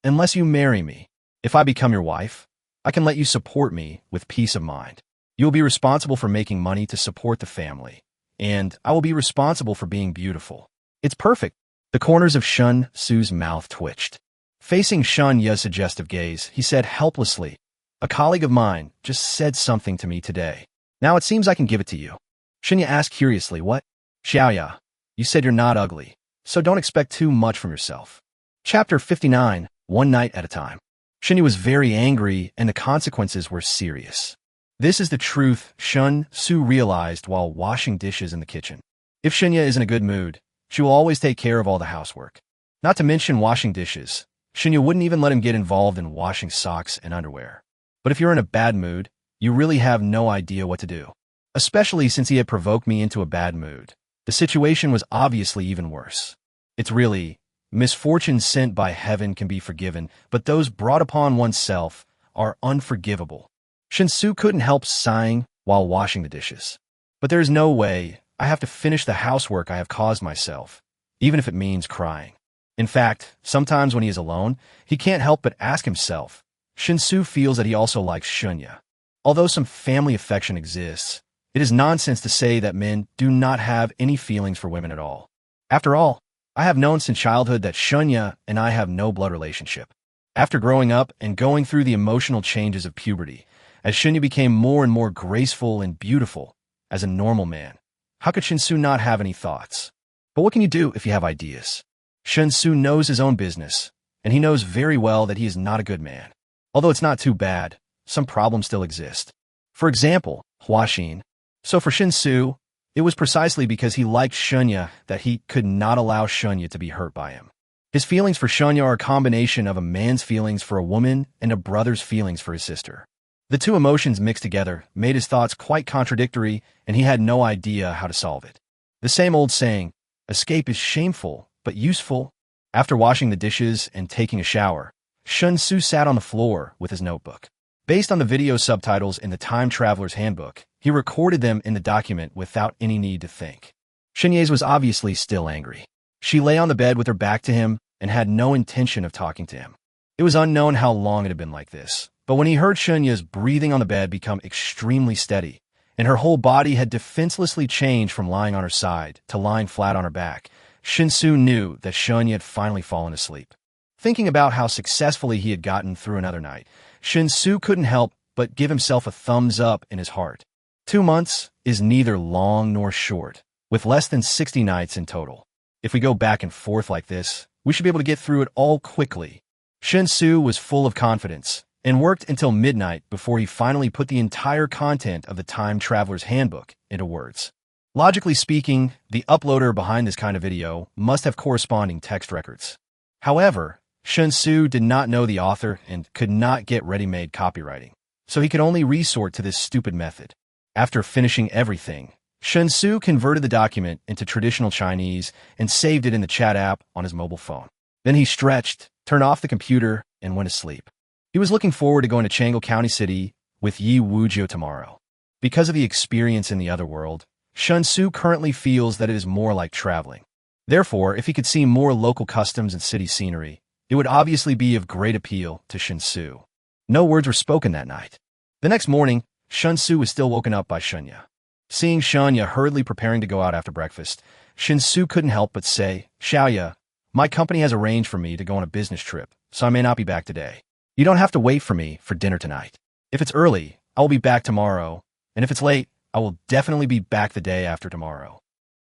"Unless you marry me. If I become your wife, I can let you support me with peace of mind. You will be responsible for making money to support the family, and I will be responsible for being beautiful. It's perfect." The corners of Shen Xu's mouth twitched. Facing Shenya's suggestive gaze, he said helplessly, "A colleague of mine just said something to me today. Now it seems I can give it to you." Shenya asked curiously, "What?" "Xiaoya, you said you're not ugly, so don't expect too much from yourself." Chapter 59, One Night at a Time. Shenya was very angry, and the consequences were serious. This is the truth Shen Xu realized while washing dishes in the kitchen. If Shenya is in a good mood, she will always take care of all the housework. Not to mention washing dishes. Shenya wouldn't even let him get involved in washing socks and underwear. But if you're in a bad mood, you really have no idea what to do. Especially since he had provoked me into a bad mood. The situation was obviously even worse. It's really, misfortunes sent by heaven can be forgiven, but those brought upon oneself are unforgivable. Shen Xu couldn't help sighing while washing the dishes. But there's no way. I have to finish the housework I have caused myself, even if it means crying. In fact, sometimes when he is alone, he can't help but ask himself. Shen Xu feels that he also likes Shenya. Although some family affection exists, it is nonsense to say that men do not have any feelings for women at all. After all, I have known since childhood that Shenya and I have no blood relationship. After growing up and going through the emotional changes of puberty, as Shenya became more and more graceful and beautiful as a normal man, how could Shen Xu not have any thoughts? But what can you do if you have ideas? Shen Xu knows his own business, and he knows very well that he is not a good man. Although it's not too bad, some problems still exist. For example, Huaxin. So for Shen Xu, it was precisely because he liked Shenya that he could not allow Shenya to be hurt by him. His feelings for Shenya are a combination of a man's feelings for a woman and a brother's feelings for his sister. The two emotions mixed together made his thoughts quite contradictory, and he had no idea how to solve it. The same old saying, escape is shameful, but useful. After washing the dishes and taking a shower, Shen Xu sat on the floor with his notebook. Based on the video subtitles in the Time Traveler's Handbook, he recorded them in the document without any need to think. Xinye's was obviously still angry. She lay on the bed with her back to him and had no intention of talking to him. It was unknown how long it had been like this, but when he heard Xinye's breathing on the bed become extremely steady, and her whole body had defenselessly changed from lying on her side to lying flat on her back, Shen Xu knew that Xinye had finally fallen asleep. Thinking about how successfully he had gotten through another night, Shen Xu couldn't help but give himself a thumbs up in his heart. 2 months is neither long nor short, with less than 60 nights in total. If we go back and forth like this, we should be able to get through it all quickly. Shen Xu was full of confidence and worked until midnight before he finally put the entire content of the Time Traveler's Handbook into words. Logically speaking, the uploader behind this kind of video must have corresponding text records. However, Shen Xu did not know the author and could not get ready-made copywriting, so he could only resort to this stupid method. After finishing everything, Shen Xu converted the document into traditional Chinese and saved it in the chat app on his mobile phone. Then he stretched, turned off the computer, and went to sleep. He was looking forward to going to Chang'an County City with Yi Wujiu tomorrow. Because of the experience in the other world, Shen Xu currently feels that it is more like traveling. Therefore, if he could see more local customs and city scenery, it would obviously be of great appeal to Shen Xu. No words were spoken that night. The next morning, Shen Xu was still woken up by Shenya. Seeing Shenya hurriedly preparing to go out after breakfast, Shen Xu couldn't help but say, "Xiaoya, my company has arranged for me to go on a business trip, so I may not be back today. You don't have to wait for me for dinner tonight. If it's early, I will be back tomorrow, and if it's late, I will definitely be back the day after tomorrow."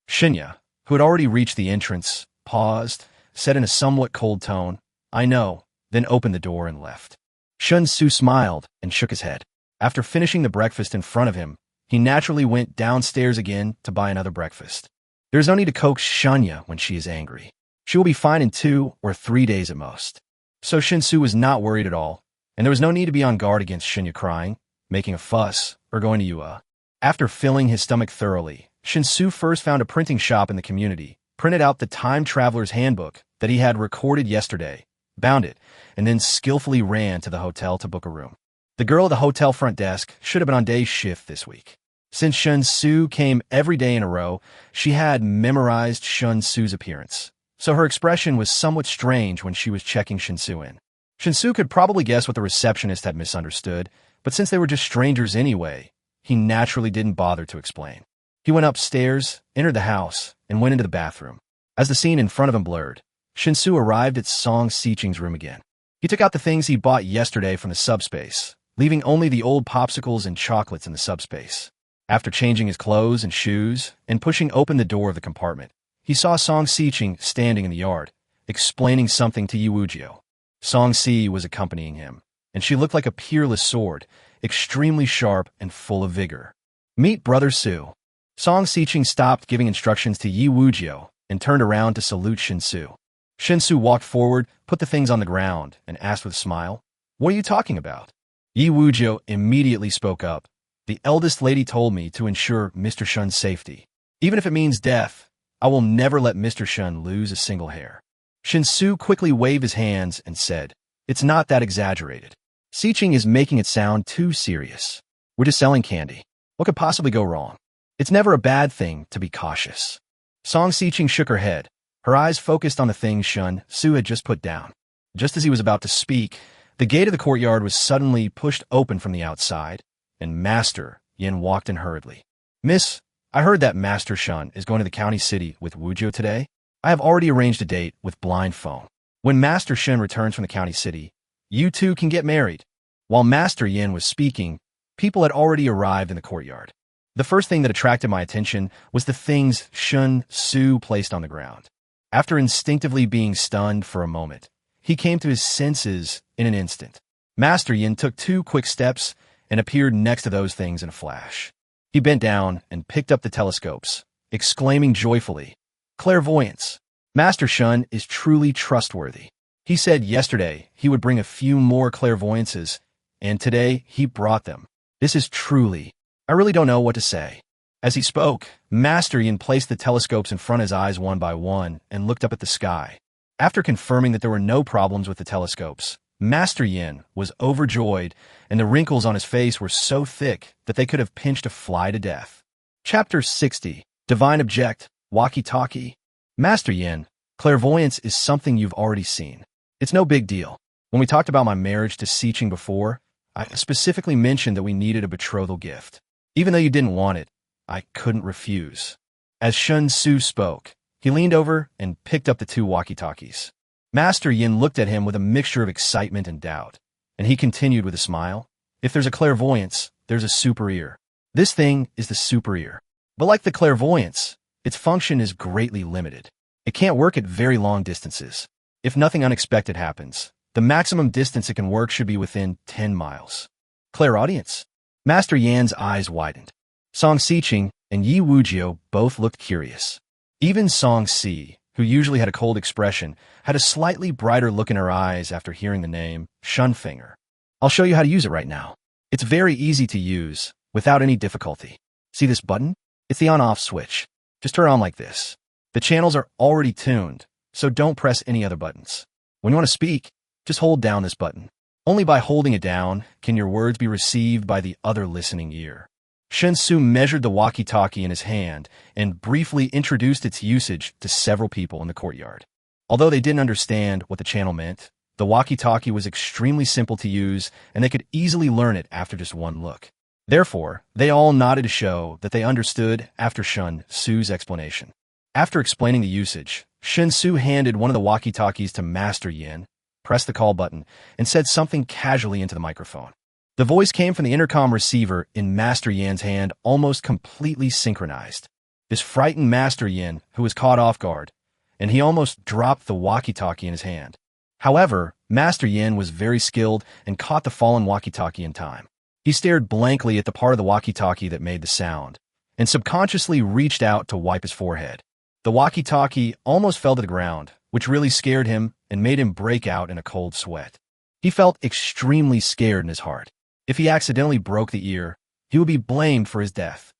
Shenya, who had already reached the entrance, paused, said in a somewhat cold tone, "I know," then opened the door and left. Shen Xu smiled and shook his head. After finishing the breakfast in front of him, he naturally went downstairs again to buy another breakfast. There's no need to coax Shenya when she is angry. She will be fine in 2 or 3 days at most. So Shen Xu was not worried at all, and there was no need to be on guard against Shenya crying, making a fuss, or going to Yua. After filling his stomach thoroughly, Shen Xu first found a printing shop in the community, printed out the Time Traveler's Handbook that he had recorded yesterday, bound it, and then skillfully ran to the hotel to book a room. The girl at the hotel front desk should have been on day shift this week. Since Shen Xu came every day in a row, she had memorized Shen Xu's appearance, so her expression was somewhat strange when she was checking Shen Xu in. Shen Xu could probably guess what the receptionist had misunderstood, but since they were just strangers anyway, he naturally didn't bother to explain. He went upstairs, entered the house, and went into the bathroom. As the scene in front of him blurred, Shen Xu arrived at Song Xiqing's room again. He took out the things he bought yesterday from the subspace, leaving only the old popsicles and chocolates in the subspace. After changing his clothes and shoes and pushing open the door of the compartment, he saw Song Xiqing standing in the yard, explaining something to Yi Wujiu. Song Si was accompanying him, and she looked like a peerless sword, extremely sharp and full of vigor. "Meet Brother Su." Song Xiqing stopped giving instructions to Yi Wujiu and turned around to salute Shen Xu. Shen Xu walked forward, put the things on the ground, and asked with a smile, "What are you talking about?" Yi Wujiu immediately spoke up. "The eldest lady told me to ensure Mr. Shen's safety. Even if it means death, I will never let Mr. Shen lose a single hair." Shen Xu quickly waved his hands and said, "It's not that exaggerated. Xiqing is making it sound too serious. We're just selling candy. What could possibly go wrong? It's never a bad thing to be cautious." Song Xiqing shook her head, her eyes focused on the things Shen Xu had just put down. Just as he was about to speak, the gate of the courtyard was suddenly pushed open from the outside, and Master Yin walked in hurriedly. "Miss, I heard that Master Shen is going to the county city with Wujiu today. I have already arranged a date with Blind Phone. When Master Shen returns from the county city, you two can get married." While Master Yin was speaking, people had already arrived in the courtyard. The first thing that attracted my attention was the things Shen Xu placed on the ground. After instinctively being stunned for a moment, he came to his senses in an instant. Master Yin took 2 quick steps and appeared next to those things in a flash. He bent down and picked up the telescopes, exclaiming joyfully, "Clairvoyance! Master Shen is truly trustworthy. He said yesterday he would bring a few more clairvoyances, and today he brought them. This is truly... I really don't know what to say." As he spoke, Master Yin placed the telescopes in front of his eyes one by one and looked up at the sky. After confirming that there were no problems with the telescopes, Master Yin was overjoyed, and the wrinkles on his face were so thick that they could have pinched a fly to death. Chapter 60. Divine Object. Walkie-talkie. Master Yin, clairvoyance is something you've already seen. It's no big deal. When we talked about my marriage to Siqing before, I specifically mentioned that we needed a betrothal gift. Even though you didn't want it, I couldn't refuse. As Shen Xu spoke, he leaned over and picked up the two walkie-talkies. Master Yin looked at him with a mixture of excitement and doubt, and he continued with a smile. If there's a clairvoyance, there's a super ear. This thing is the super ear. But like the clairvoyance, its function is greatly limited. It can't work at very long distances. If nothing unexpected happens, the maximum distance it can work should be within 10 miles. Clairaudience? Master Yan's eyes widened. Song Siqing and Yi Wujiu both looked curious. Even Song Si, who usually had a cold expression, had a slightly brighter look in her eyes after hearing the name Shunfinger. I'll show you how to use it right now. It's very easy to use, without any difficulty. See this button? It's the on-off switch. Just turn it on like this. The channels are already tuned, so don't press any other buttons. When you want to speak, just hold down this button. Only by holding it down can your words be received by the other listening ear. Shen Xu measured the walkie-talkie in his hand and briefly introduced its usage to several people in the courtyard. Although they didn't understand what the channel meant, the walkie-talkie was extremely simple to use and they could easily learn it after just one look. Therefore, they all nodded to show that they understood after Shen Xu's explanation. After explaining the usage, Shen Xu handed one of the walkie-talkies to Master Yin, pressed the call button, and said something casually into the microphone. The voice came from the intercom receiver in Master Yan's hand, almost completely synchronized. This frightened Master Yin, who was caught off guard, and he almost dropped the walkie-talkie in his hand. However, Master Yin was very skilled and caught the fallen walkie-talkie in time. He stared blankly at the part of the walkie-talkie that made the sound, and subconsciously reached out to wipe his forehead. The walkie-talkie almost fell to the ground, which really scared him and made him break out in a cold sweat. He felt extremely scared in his heart. If he accidentally broke the ear, he would be blamed for his death.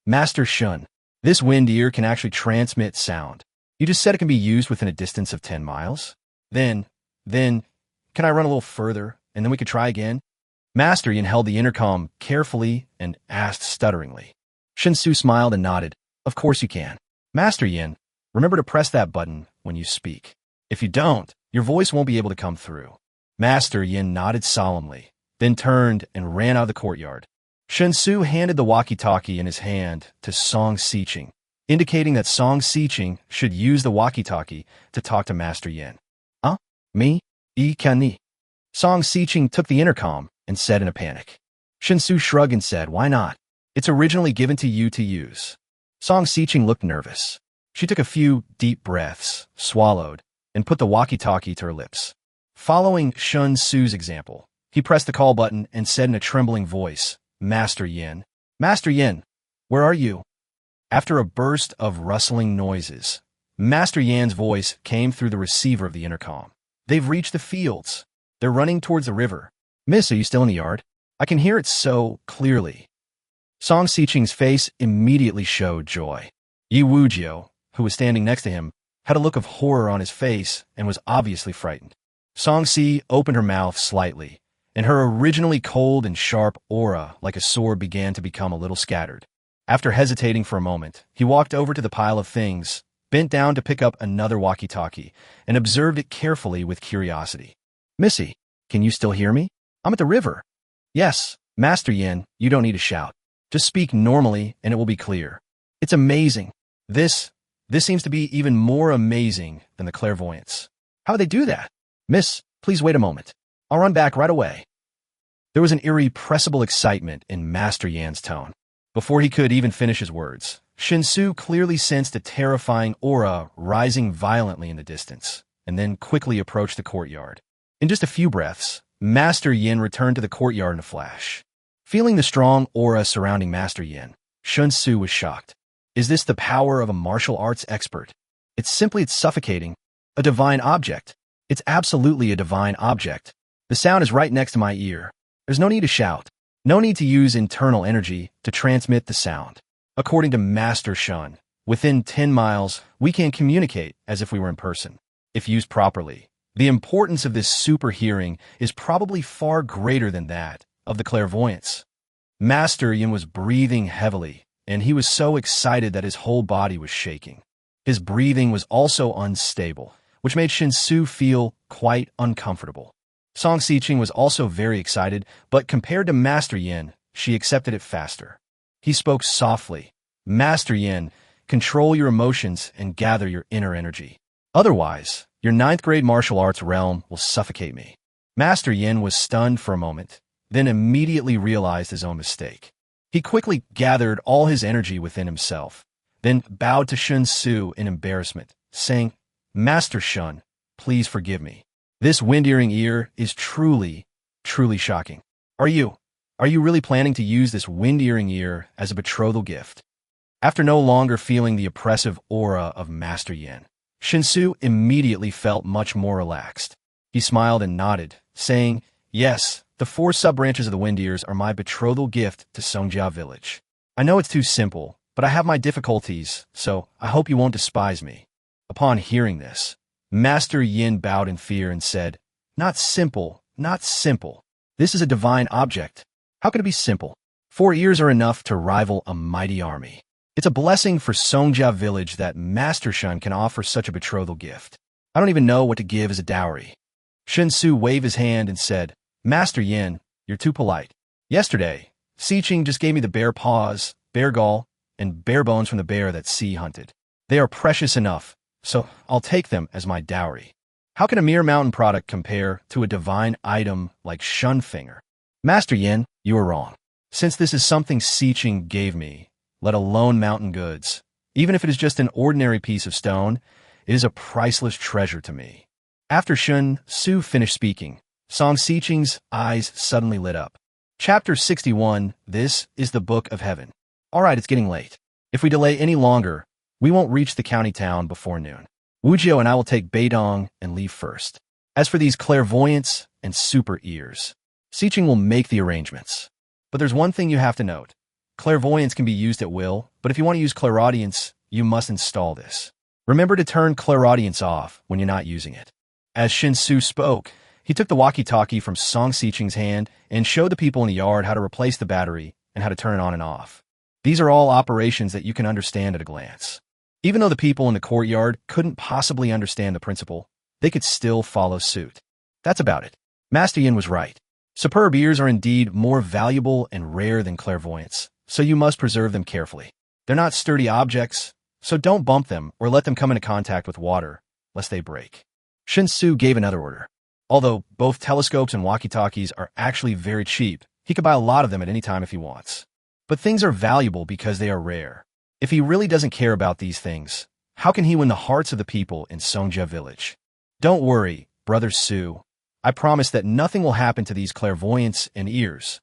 Master Shun, this wind ear can actually transmit sound. You just said it can be used within a distance of 10 miles? Then, can I run a little further, and then we could try again? Master Yin held the intercom carefully and asked stutteringly. Shen Xu smiled and nodded. Of course you can. Master Yin, remember to press that button when you speak. If you don't, your voice won't be able to come through. Master Yin nodded solemnly, then turned and ran out of the courtyard. Shen Xu handed the walkie-talkie in his hand to Song Siqing, indicating that Song Siqing should use the walkie-talkie to talk to Master Yin. Me? Ni? Song Siqing took the intercom and said in a panic. Shen Xu shrugged and said, why not? It's originally given to you to use. Song Siqing looked nervous. She took a few deep breaths, swallowed, and put the walkie-talkie to her lips. Following Shen Xu's example, he pressed the call button and said in a trembling voice, Master Yin. Master Yin, where are you? After a burst of rustling noises, Master Yan's voice came through the receiver of the intercom. They've reached the fields. They're running towards the river. Miss, are you still in the yard? I can hear it so clearly. Song Siqing's face immediately showed joy. Yi Wujiu, who was standing next to him, had a look of horror on his face and was obviously frightened. Song Si opened her mouth slightly, and her originally cold and sharp aura like a sword began to become a little scattered. After hesitating for a moment, he walked over to the pile of things, bent down to pick up another walkie-talkie, and observed it carefully with curiosity. Missy, can you still hear me? I'm at the river. Yes, Master Yin, you don't need to shout. Just speak normally and it will be clear. It's amazing. This seems to be even more amazing than the clairvoyance. How would they do that? Miss, please wait a moment. I'll run back right away. There was an irrepressible excitement in Master Yan's tone. Before he could even finish his words, Shen Xu clearly sensed a terrifying aura rising violently in the distance, and then quickly approached the courtyard. In just a few breaths, Master Yin returned to the courtyard in a flash. Feeling the strong aura surrounding Master Yin, Shen Xu was shocked. Is this the power of a martial arts expert? It's suffocating. A divine object. It's absolutely a divine object. The sound is right next to my ear. There's no need to shout. No need to use internal energy to transmit the sound. According to Master Shen, within 10 miles, we can communicate as if we were in person. If used properly, the importance of this super hearing is probably far greater than that of the clairvoyance. Master Yin was breathing heavily and he was so excited that his whole body was shaking. His breathing was also unstable, which made Shen Xu feel quite uncomfortable. Song Xiqing was also very excited, but compared to Master Yin, she accepted it faster. He spoke softly. Master Yin, control your emotions and gather your inner energy. Otherwise, your 9th grade martial arts realm will suffocate me. Master Yin was stunned for a moment, then immediately realized his own mistake. He quickly gathered all his energy within himself, then bowed to Shen Xu in embarrassment, saying, Master Shun, please forgive me. This wind-earring ear is truly shocking. Are you really planning to use this wind-earring ear as a betrothal gift? After no longer feeling the oppressive aura of Master Yin, Shen Xu immediately felt much more relaxed. He smiled and nodded, saying, yes, the 4 sub-branches of the wind ears are my betrothal gift to Songjia village. I know it's too simple, but I have my difficulties, so I hope you won't despise me. Upon hearing this, Master Yin bowed in fear and said, not simple, not simple. This is a divine object. How can it be simple? 4 ears are enough to rival a mighty army. It's a blessing for Songjia village that Master Shun can offer such a betrothal gift. I don't even know what to give as a dowry. Shen Xu waved his hand and said, Master Yin, you're too polite. Yesterday, Xiqing just gave me the bear paws, bear gall, and bear bones from the bear that Xi hunted. They are precious enough, so I'll take them as my dowry. How can a mere mountain product compare to a divine item like Shun Finger? Master Yin, you are wrong. Since this is something Xiqing gave me, let alone mountain goods, even if it is just an ordinary piece of stone, it is a priceless treasure to me. After Shen Xu finished speaking, Song Xiqing's eyes suddenly lit up. Chapter 61, This is the Book of Heaven. All right, it's getting late. If we delay any longer, we won't reach the county town before noon. Wujiu and I will take Beidong and leave first. As for these clairvoyants and super ears, Xiqing will make the arrangements. But there's one thing you have to note. Clairvoyance can be used at will, but if you want to use clairaudience, you must install this. Remember to turn clairaudience off when you're not using it. As Shen Xu spoke, he took the walkie-talkie from Song Xiqing's hand and showed the people in the yard how to replace the battery and how to turn it on and off. These are all operations that you can understand at a glance. Even though the people in the courtyard couldn't possibly understand the principle, they could still follow suit. That's about it. Master Yin was right. Superb ears are indeed more valuable and rare than clairvoyance, so you must preserve them carefully. They're not sturdy objects, so don't bump them or let them come into contact with water, lest they break. Shen Xu gave another order. Although both telescopes and walkie-talkies are actually very cheap, he could buy a lot of them at any time if he wants. But things are valuable because they are rare. If he really doesn't care about these things, how can he win the hearts of the people in Songjia village? Don't worry, Brother Xu. I promise that nothing will happen to these clairvoyants and ears.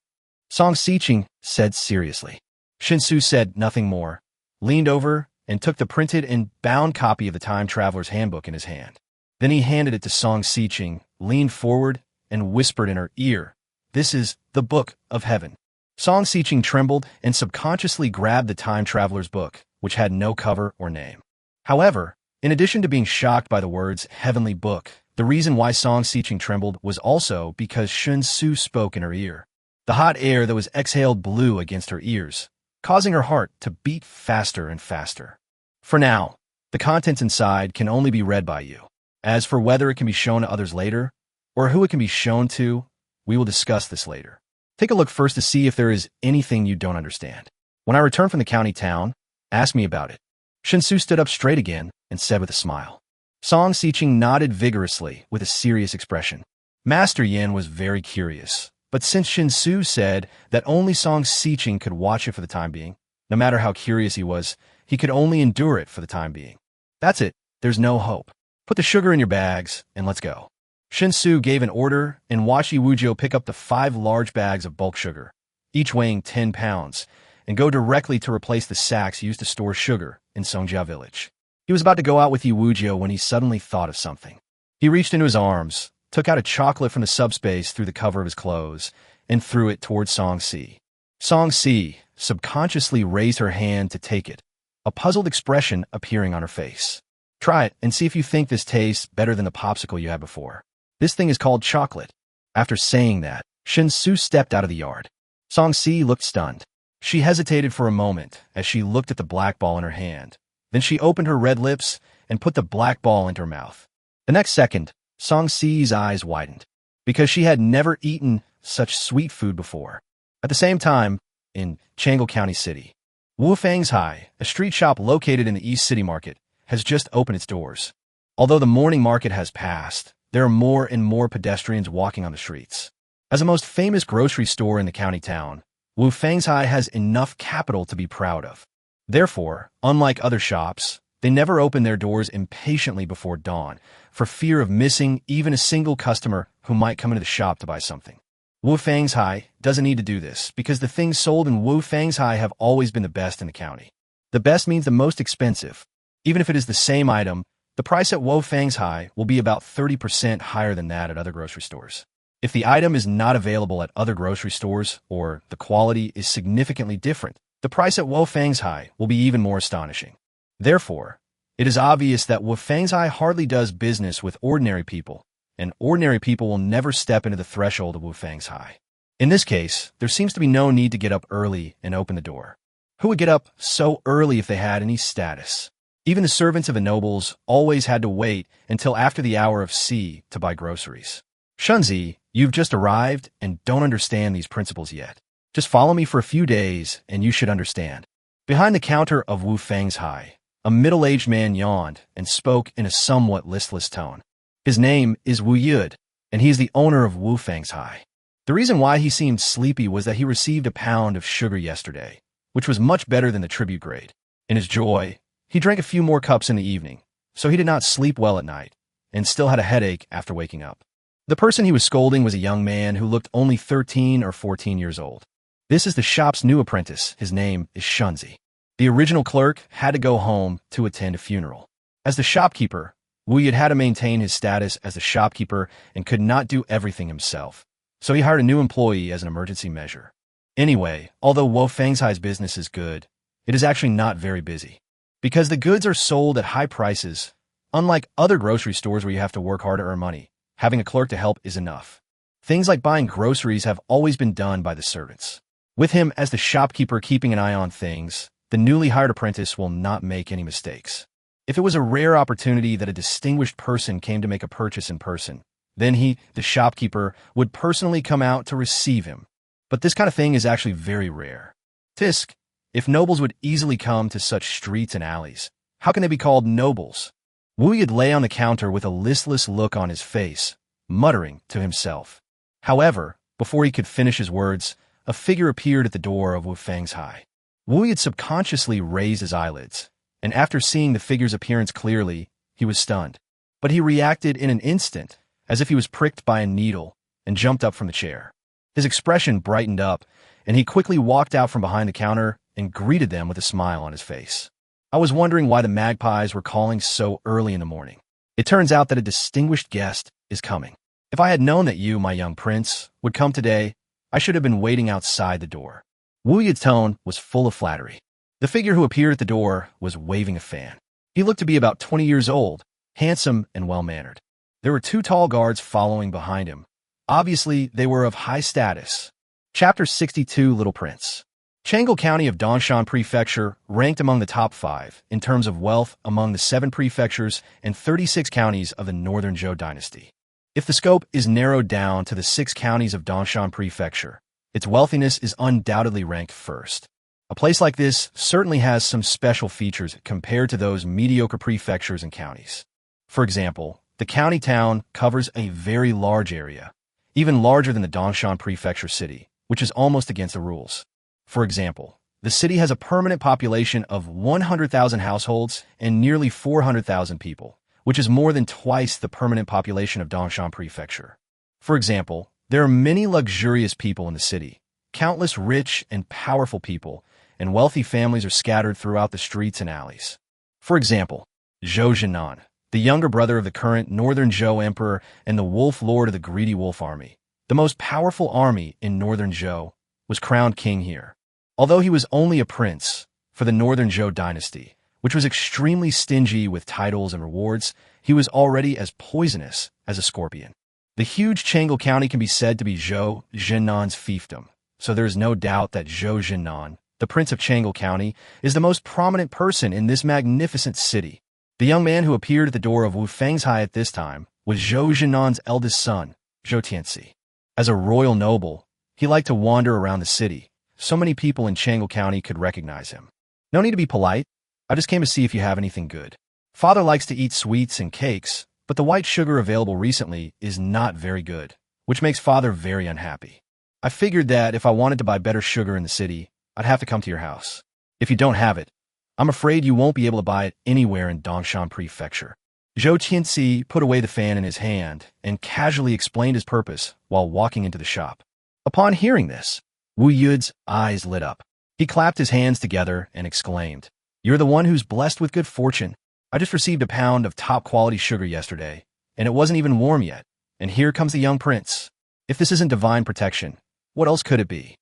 Song Xiqing said seriously. Shen Xu said nothing more, leaned over, and took the printed and bound copy of the Time Traveler's Handbook in his hand. Then he handed it to Song Xiqing, leaned forward, and whispered in her ear, This is the Book of Heaven. Song Xiqing trembled and subconsciously grabbed the Time Traveler's book, which had no cover or name. However, in addition to being shocked by the words Heavenly Book, the reason why Song Xiqing trembled was also because Shen Xu spoke in her ear. The hot air that was exhaled blew against her ears, causing her heart to beat faster and faster. For now, the contents inside can only be read by you. As for whether it can be shown to others later, or who it can be shown to, we will discuss this later. Take a look first to see if there is anything you don't understand. When I return from the county town, ask me about it. Shen Xu stood up straight again and said with a smile. Song Xiqing nodded vigorously with a serious expression. Master Yin was very curious, but since Shen Xu said that only Song Xiqing could watch it for the time being, no matter how curious he could only endure it for the time being. That's it. There's no hope. Put the sugar in your bags and let's go. Shen Xu gave an order, and Washi Wujiu pick up the 5 large bags of bulk sugar, each weighing 10 pounds, and go directly to replace the sacks used to store sugar in Songjia village. He was about to go out with Yi Wujiu when he suddenly thought of something. He reached into his arms, took out a chocolate from the subspace through the cover of his clothes, and threw it towards Song Si. Song Si subconsciously raised her hand to take it, a puzzled expression appearing on her face. Try it and see if you think this tastes better than the popsicle you had before. This thing is called chocolate. After saying that, Shen Xu stepped out of the yard. Song Si looked stunned. She hesitated for a moment as she looked at the black ball in her hand. Then she opened her red lips and put the black ball into her mouth. The next second, Song Si's eyes widened, because she had never eaten such sweet food before. At the same time, in Changle County City, Wu Fang's Hai, a street shop located in the East City Market, has just opened its doors. Although the morning market has passed, there are more and more pedestrians walking on the streets. As the most famous grocery store in the county town, Wu Fang's Hai has enough capital to be proud of. Therefore, unlike other shops, they never open their doors impatiently before dawn, for fear of missing even a single customer who might come into the shop to buy something. Wu Fang's Hai doesn't need to do this because the things sold in Wu Fang's Hai have always been the best in the county. The best means the most expensive. Even if it is the same item, the price at Wu Fang's Hai will be about 30% higher than that at other grocery stores. If the item is not available at other grocery stores or the quality is significantly different, the price at Wu Fang's Hai will be even more astonishing. Therefore, it is obvious that Wu Fang's Hai hardly does business with ordinary people, and ordinary people will never step into the threshold of Wu Fang's Hai. In this case, there seems to be no need to get up early and open the door. Who would get up so early if they had any status? Even the servants of the nobles always had to wait until after the hour of C to buy groceries. Shen Xu, you've just arrived and don't understand these principles yet. Just follow me for a few days and you should understand. Behind the counter of Wu Fang's Hai, a middle-aged man yawned and spoke in a somewhat listless tone. His name is Wu Yud, and he is the owner of Wu Fang's Hai. The reason why he seemed sleepy was that he received a pound of sugar yesterday, which was much better than the tribute grade. In his joy, he drank a few more cups in the evening, so he did not sleep well at night, and still had a headache after waking up. The person he was scolding was a young man who looked only 13 or 14 years old. This is the shop's new apprentice. His name is Shen Xu. The original clerk had to go home to attend a funeral. As the shopkeeper, Wu Yud had to maintain his status as the shopkeeper and could not do everything himself, so he hired a new employee as an emergency measure. Anyway, although Wu Fang's Hai's business is good, it is actually not very busy. Because the goods are sold at high prices, unlike other grocery stores where you have to work hard to earn money, having a clerk to help is enough. Things like buying groceries have always been done by the servants. With him as the shopkeeper keeping an eye on things, the newly hired apprentice will not make any mistakes. If it was a rare opportunity that a distinguished person came to make a purchase in person, then he, the shopkeeper, would personally come out to receive him. But this kind of thing is actually very rare. Tisk, if nobles would easily come to such streets and alleys, how can they be called nobles? Wu Yud lay on the counter with a listless look on his face, muttering to himself. However, before he could finish his words, a figure appeared at the door of Wu Fang's Hai. Wu Yud subconsciously raised his eyelids, and after seeing the figure's appearance clearly, he was stunned. But he reacted in an instant, as if he was pricked by a needle, and jumped up from the chair. His expression brightened up, and he quickly walked out from behind the counter and greeted them with a smile on his face. I was wondering why the magpies were calling so early in the morning. It turns out that a distinguished guest is coming. If I had known that you, my young prince, would come today, I should have been waiting outside the door. Wu Yud's tone was full of flattery. The figure who appeared at the door was waving a fan. He looked to be about 20 years old, handsome and well-mannered. There were 2 tall guards following behind him. Obviously, they were of high status. Chapter 62, Little Prince. Changle County of Dongshan Prefecture ranked among the top 5 in terms of wealth among the 7 prefectures and 36 counties of the Northern Zhou dynasty. If the scope is narrowed down to the 6 counties of Dongshan Prefecture, its wealthiness is undoubtedly ranked first. A place like this certainly has some special features compared to those mediocre prefectures and counties. For example, the county town covers a very large area, even larger than the Dongshan Prefecture city, which is almost against the rules. For example, the city has a permanent population of 100,000 households and nearly 400,000 people, which is more than twice the permanent population of Dongshan Prefecture. For example, there are many luxurious people in the city, countless rich and powerful people, and wealthy families are scattered throughout the streets and alleys. For example, Zhou Jinan, the younger brother of the current Northern Zhou Emperor and the Wolf Lord of the Greedy Wolf Army, the most powerful army in Northern Zhou, was crowned king here. Although he was only a prince for the Northern Zhou dynasty, which was extremely stingy with titles and rewards, he was already as poisonous as a scorpion. The huge Changle County can be said to be Zhou Jinnan's fiefdom, so there is no doubt that Zhou Jinnan the Prince of Changle County, is the most prominent person in this magnificent city. The young man who appeared at the door of Wu Feng's high at this time was Zhou Zhenan's eldest son, Zhou Tianxi. As a royal noble, he liked to wander around the city. So many people in Changle County could recognize him. No need to be polite. I just came to see if you have anything good. Father likes to eat sweets and cakes, but the white sugar available recently is not very good, which makes Father very unhappy. I figured that if I wanted to buy better sugar in the city, I'd have to come to your house. If you don't have it, I'm afraid you won't be able to buy it anywhere in Dongshan Prefecture. Zhou Tianxi put away the fan in his hand and casually explained his purpose while walking into the shop. Upon hearing this, Wu Yud's eyes lit up. He clapped his hands together and exclaimed, "You're the one who's blessed with good fortune. I just received a pound of top-quality sugar yesterday, and it wasn't even warm yet, and here comes the young prince. If this isn't divine protection, what else could it be?"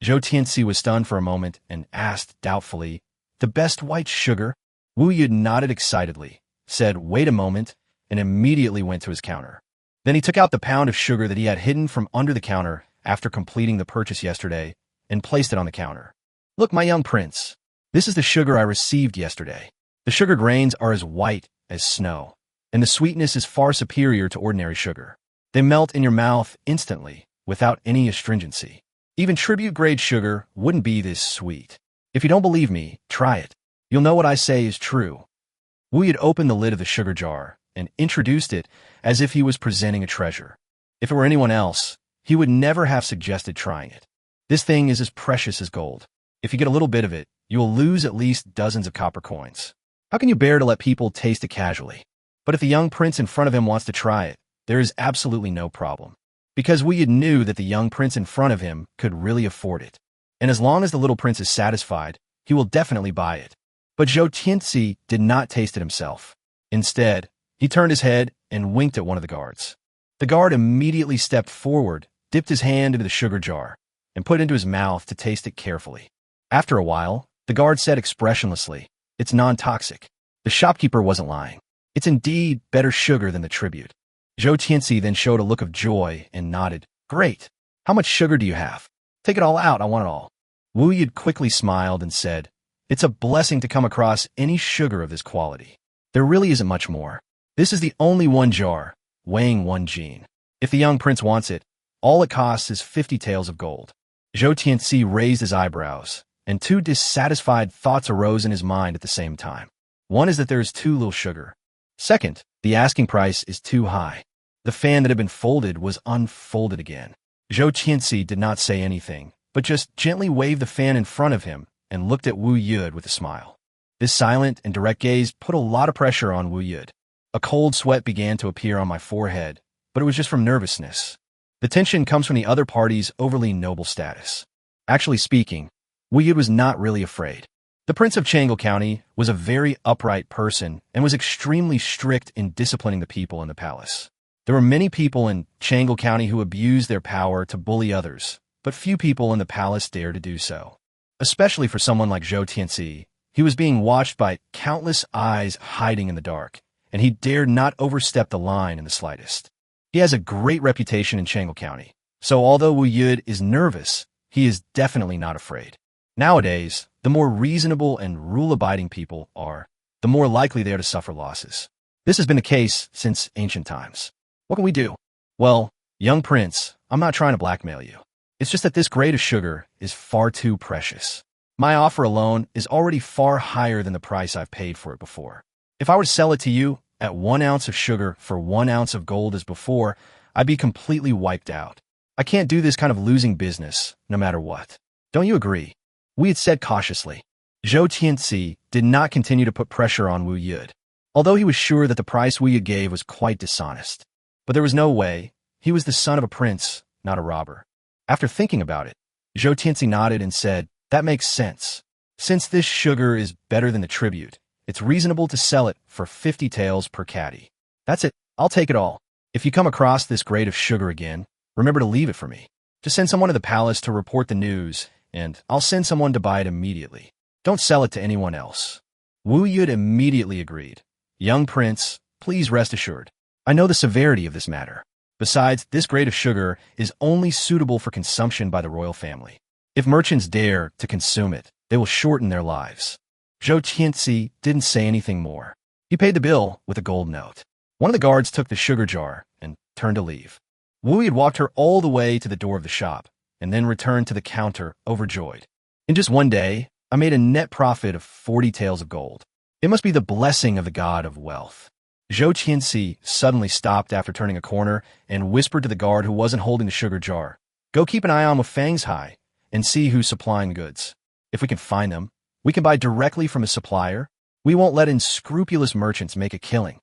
Zhou Tianxi was stunned for a moment and asked doubtfully, "The best white sugar?" Wu Yud nodded excitedly, said, "Wait a moment," and immediately went to his counter. Then he took out the pound of sugar that he had hidden from under the counter after completing the purchase yesterday and placed it on the counter. "Look, my young prince, this is the sugar I received yesterday. The sugar grains are as white as snow, and the sweetness is far superior to ordinary sugar. They melt in your mouth instantly, without any astringency. Even tribute-grade sugar wouldn't be this sweet. If you don't believe me, try it. You'll know what I say is true." Wu Yud opened the lid of the sugar jar and introduced it as if he was presenting a treasure. If it were anyone else, he would never have suggested trying it. This thing is as precious as gold. If you get a little bit of it, you will lose at least dozens of copper coins. How can you bear to let people taste it casually? But if the young prince in front of him wants to try it, there is absolutely no problem. Because Wu Yud knew that the young prince in front of him could really afford it. And as long as the little prince is satisfied, he will definitely buy it. But Zhou Tianxi did not taste it himself. Instead, he turned his head and winked at one of the guards. The guard immediately stepped forward, dipped his hand into the sugar jar, and put it into his mouth to taste it carefully. After a while, the guard said expressionlessly, "It's non-toxic." The shopkeeper wasn't lying. It's indeed better sugar than the tribute. Zhou Tianxi then showed a look of joy and nodded. "Great. How much sugar do you have? Take it all out. I want it all." Wu Yud quickly smiled and said, "It's a blessing to come across any sugar of this quality. There really isn't much more. This is the only one jar, weighing 1 jin. If the young prince wants it, all it costs is 50 taels of gold." Zhou Tianxi raised his eyebrows, and 2 dissatisfied thoughts arose in his mind at the same time. One is that there is too little sugar. Second, the asking price is too high. The fan that had been folded was unfolded again. Zhou Tianxi did not say anything, but just gently waved the fan in front of him and looked at Wu Yud with a smile. This silent and direct gaze put a lot of pressure on Wu Yud. A cold sweat began to appear on my forehead, but it was just from nervousness. The tension comes from the other party's overly noble status. Actually speaking, Wu Yud was not really afraid. The Prince of Changle County was a very upright person and was extremely strict in disciplining the people in the palace. There were many people in Changle County who abused their power to bully others, but few people in the palace dared to do so. Especially for someone like Zhou Tianxi, he was being watched by countless eyes hiding in the dark, and he dared not overstep the line in the slightest. He has a great reputation in Changle County, so although Wu Yud is nervous, he is definitely not afraid. Nowadays, the more reasonable and rule-abiding people are, the more likely they are to suffer losses. This has been the case since ancient times. What can we do? Well, young prince, I'm not trying to blackmail you. It's just that this grade of sugar is far too precious. My offer alone is already far higher than the price I've paid for it before. If I were to sell it to you at 1 ounce of sugar for 1 ounce of gold as before, I'd be completely wiped out. I can't do this kind of losing business, no matter what. Don't you agree? We had said cautiously. Zhou Tianxi did not continue to put pressure on Wu Yud, although he was sure that the price Wu Yud gave was quite dishonest. But there was no way. He was the son of a prince, not a robber. After thinking about it, Zhou Tianxi nodded and said, "That makes sense. Since this sugar is better than the tribute, it's reasonable to sell it for 50 taels per caddy. That's it. I'll take it all. If you come across this grade of sugar again, remember to leave it for me. Just send someone to the palace to report the news, and I'll send someone to buy it immediately. Don't sell it to anyone else." Wu Yud immediately agreed. "Young prince, please rest assured. I know the severity of this matter. Besides, this grade of sugar is only suitable for consumption by the royal family. If merchants dare to consume it, they will shorten their lives. Zhou Qianxi didn't say anything more. He paid the bill with a gold note. One of the guards took the sugar jar and turned to leave. Wu had walked her all the way to the door of the shop and then returned to the counter overjoyed. In just one day, I made a net profit of 40 taels of gold. It must be the blessing of the god of wealth. Zhou Qianxi suddenly stopped after turning a corner and whispered to the guard who wasn't holding the sugar jar, "Go keep an eye on with Fang's High and see who's supplying the goods. If we can find them, we can buy directly from a supplier. We won't let unscrupulous merchants make a killing."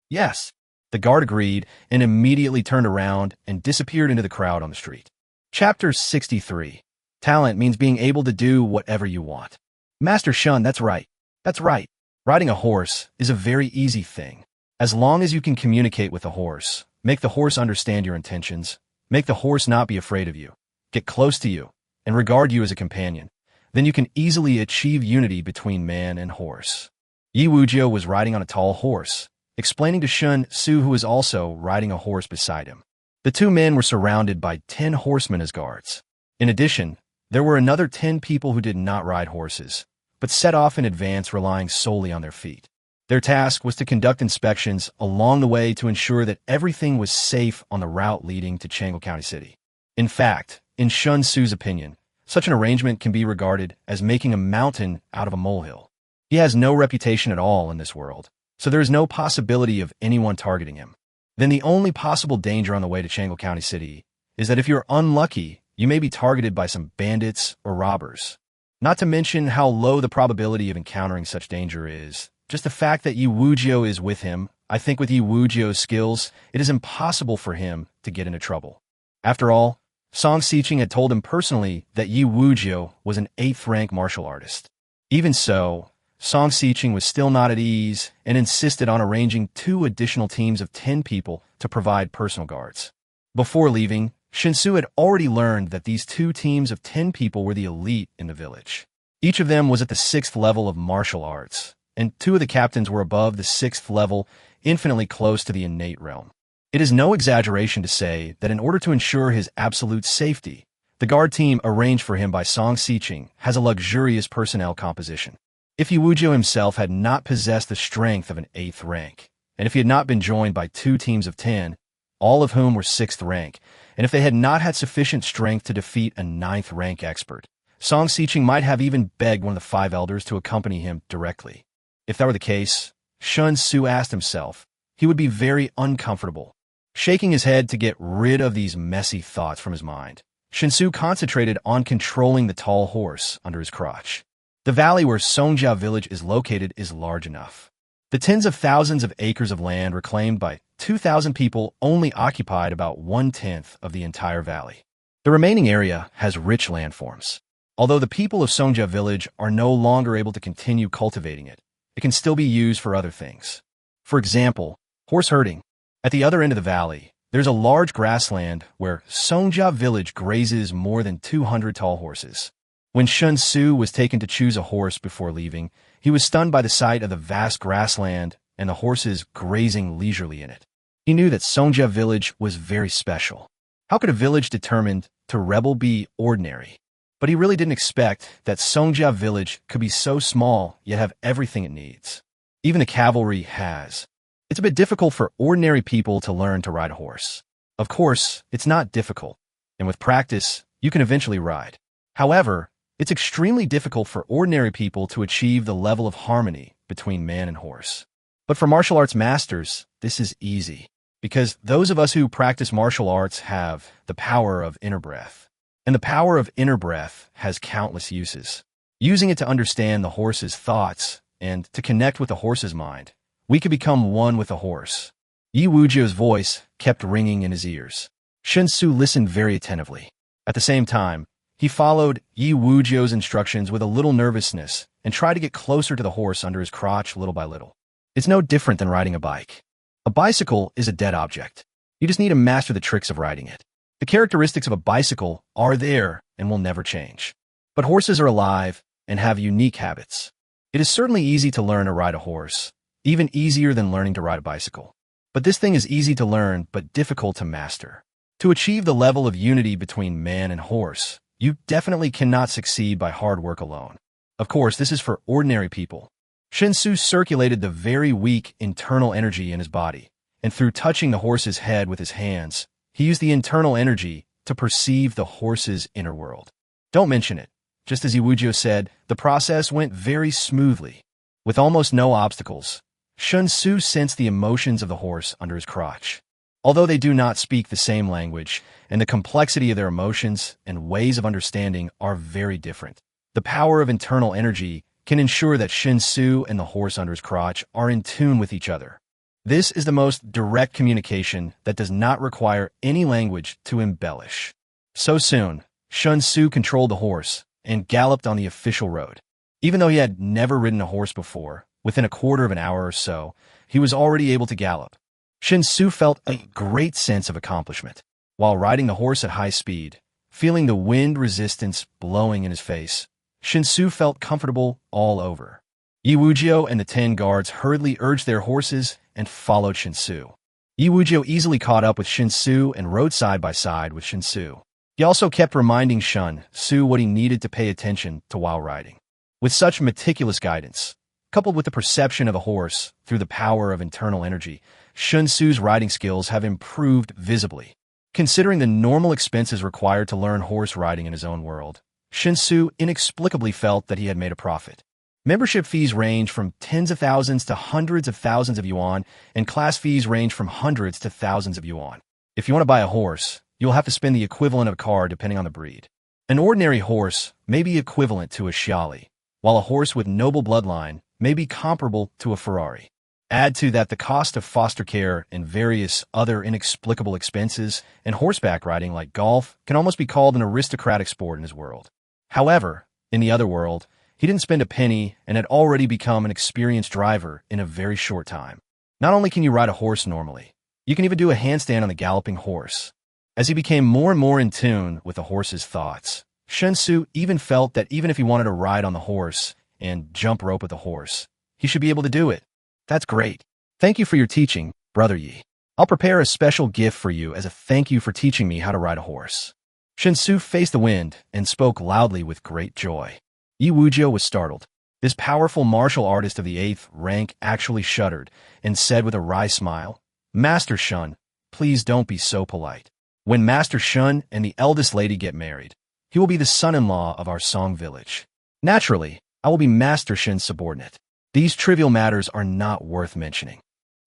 Yes, the guard agreed and immediately turned around and disappeared into the crowd on the street. Chapter 63. Talent means being able to do whatever you want. Master Shun, that's right. That's right. Riding a horse is a very easy thing. As long as you can communicate with the horse, make the horse understand your intentions, make the horse not be afraid of you, get close to you, and regard you as a companion, then you can easily achieve unity between man and horse. Yi Wujiu was riding on a tall horse, explaining to Shen Xu, who was also riding a horse beside him. The two men were surrounded by 10 horsemen as guards. In addition, there were another 10 people who did not ride horses, but set off in advance relying solely on their feet. Their task was to conduct inspections along the way to ensure that everything was safe on the route leading to Chang'o County City. In fact, in Shen Xu's opinion, such an arrangement can be regarded as making a mountain out of a molehill. He has no reputation at all in this world, so there is no possibility of anyone targeting him. Then the only possible danger on the way to Chang'o County City is that if you're unlucky, you may be targeted by some bandits or robbers. Not to mention how low the probability of encountering such danger is. Just the fact that Yi Wujiu is with him, I think with Yi Wujiu's skills, it is impossible for him to get into trouble. After all, Song Xiqing had told him personally that Yi Wujiu was an 8th rank martial artist. Even so, Song Xiqing was still not at ease and insisted on arranging 2 additional teams of 10 people to provide personal guards. Before leaving, Shen Xu had already learned that these 2 teams of 10 people were the elite in the village. Each of them was at the 6th level of martial arts, and 2 of the captains were above the 6th level, infinitely close to the innate realm. It is no exaggeration to say that in order to ensure his absolute safety, the guard team arranged for him by Song Xiqing has a luxurious personnel composition. If Yi Wujiu himself had not possessed the strength of an 8th rank, and if he had not been joined by 2 teams of 10, all of whom were 6th rank, and if they had not had sufficient strength to defeat a 9th rank expert, Song Xiqing might have even begged one of the 5 elders to accompany him directly. If that were the case, Shen Xu asked himself, he would be very uncomfortable. Shaking his head to get rid of these messy thoughts from his mind, Shen Xu concentrated on controlling the tall horse under his crotch. The valley where Songjia village is located is large enough. The tens of thousands of acres of land reclaimed by 2,000 people only occupied about 1/10 of the entire valley. The remaining area has rich landforms. Although the people of Songjia village are no longer able to continue cultivating it, it can still be used for other things. For example, horse herding. At the other end of the valley, there's a large grassland where Songjia village grazes more than 200 tall horses. When Shen Xu was taken to choose a horse before leaving, he was stunned by the sight of the vast grassland and the horses grazing leisurely in it. He knew that Songjia village was very special. How could a village determined to rebel be ordinary? But he really didn't expect that Songjia village could be so small yet have everything it needs. Even the cavalry has. It's a bit difficult for ordinary people to learn to ride a horse. Of course, it's not difficult, and with practice, you can eventually ride. However, it's extremely difficult for ordinary people to achieve the level of harmony between man and horse. But for martial arts masters, this is easy, because those of us who practice martial arts have the power of inner breath. And the power of inner breath has countless uses. Using it to understand the horse's thoughts and to connect with the horse's mind, we can become one with the horse. Yi Wujiu's voice kept ringing in his ears. Shen Xu listened very attentively. At the same time, he followed Yi Wujiu's instructions with a little nervousness and tried to get closer to the horse under his crotch little by little. It's no different than riding a bike. A bicycle is a dead object. You just need to master the tricks of riding it. The characteristics of a bicycle are there and will never change. But horses are alive and have unique habits. It is certainly easy to learn to ride a horse, even easier than learning to ride a bicycle. But this thing is easy to learn but difficult to master. To achieve the level of unity between man and horse, You definitely cannot succeed by hard work alone. Of course, this is for ordinary people. Shen Xu circulated the very weak internal energy in his body, and through touching the horse's head with his hands, he used the internal energy to perceive the horse's inner world. Don't mention it. Just as Yiwujiu said, the process went very smoothly. With almost no obstacles, Shen Xu sensed the emotions of the horse under his crotch. Although they do not speak the same language, and the complexity of their emotions and ways of understanding are very different, the power of internal energy can ensure that Shen Xu and the horse under his crotch are in tune with each other. This is the most direct communication that does not require any language to embellish. So soon, Shen Xu controlled the horse and galloped on the official road. Even though he had never ridden a horse before, within a quarter of an hour or so, he was already able to gallop. Shen Xu felt a great sense of accomplishment. While riding the horse at high speed, feeling the wind resistance blowing in his face, Shen Xu felt comfortable all over. Yiwujiu and the 10 guards hurriedly urged their horses and followed Shen Xu. Yiwujiu easily caught up with Shen Xu and rode side by side with Shen Xu. He also kept reminding Shen Xu what he needed to pay attention to while riding. With such meticulous guidance, coupled with the perception of a horse through the power of internal energy, Shen Xu's riding skills have improved visibly. Considering the normal expenses required to learn horse riding in his own world, Shen Xu inexplicably felt that he had made a profit. Membership fees range from tens of thousands to hundreds of thousands of yuan, and class fees range from hundreds to thousands of yuan. If you want to buy a horse, you'll have to spend the equivalent of a car depending on the breed. An ordinary horse may be equivalent to a Shuttle, while a horse with noble bloodline may be comparable to a Ferrari. Add to that the cost of foster care and various other inexplicable expenses, and horseback riding like golf can almost be called an aristocratic sport in his world. However, in the other world, he didn't spend a penny and had already become an experienced driver in a very short time. Not only can you ride a horse normally, you can even do a handstand on the galloping horse. As he became more and more in tune with the horse's thoughts, Shen Xu even felt that even if he wanted to ride on the horse and jump rope with the horse, he should be able to do it. That's great. Thank you for your teaching, Brother Yi. I'll prepare a special gift for you as a thank you for teaching me how to ride a horse. Shen Xu faced the wind and spoke loudly with great joy. Yiwujiu was startled. This powerful martial artist of the 8th rank actually shuddered and said with a wry smile, "Master Shen, please don't be so polite. When Master Shen and the eldest lady get married, he will be the son-in-law of our Song village. Naturally, I will be Master Shen's subordinate. These trivial matters are not worth mentioning."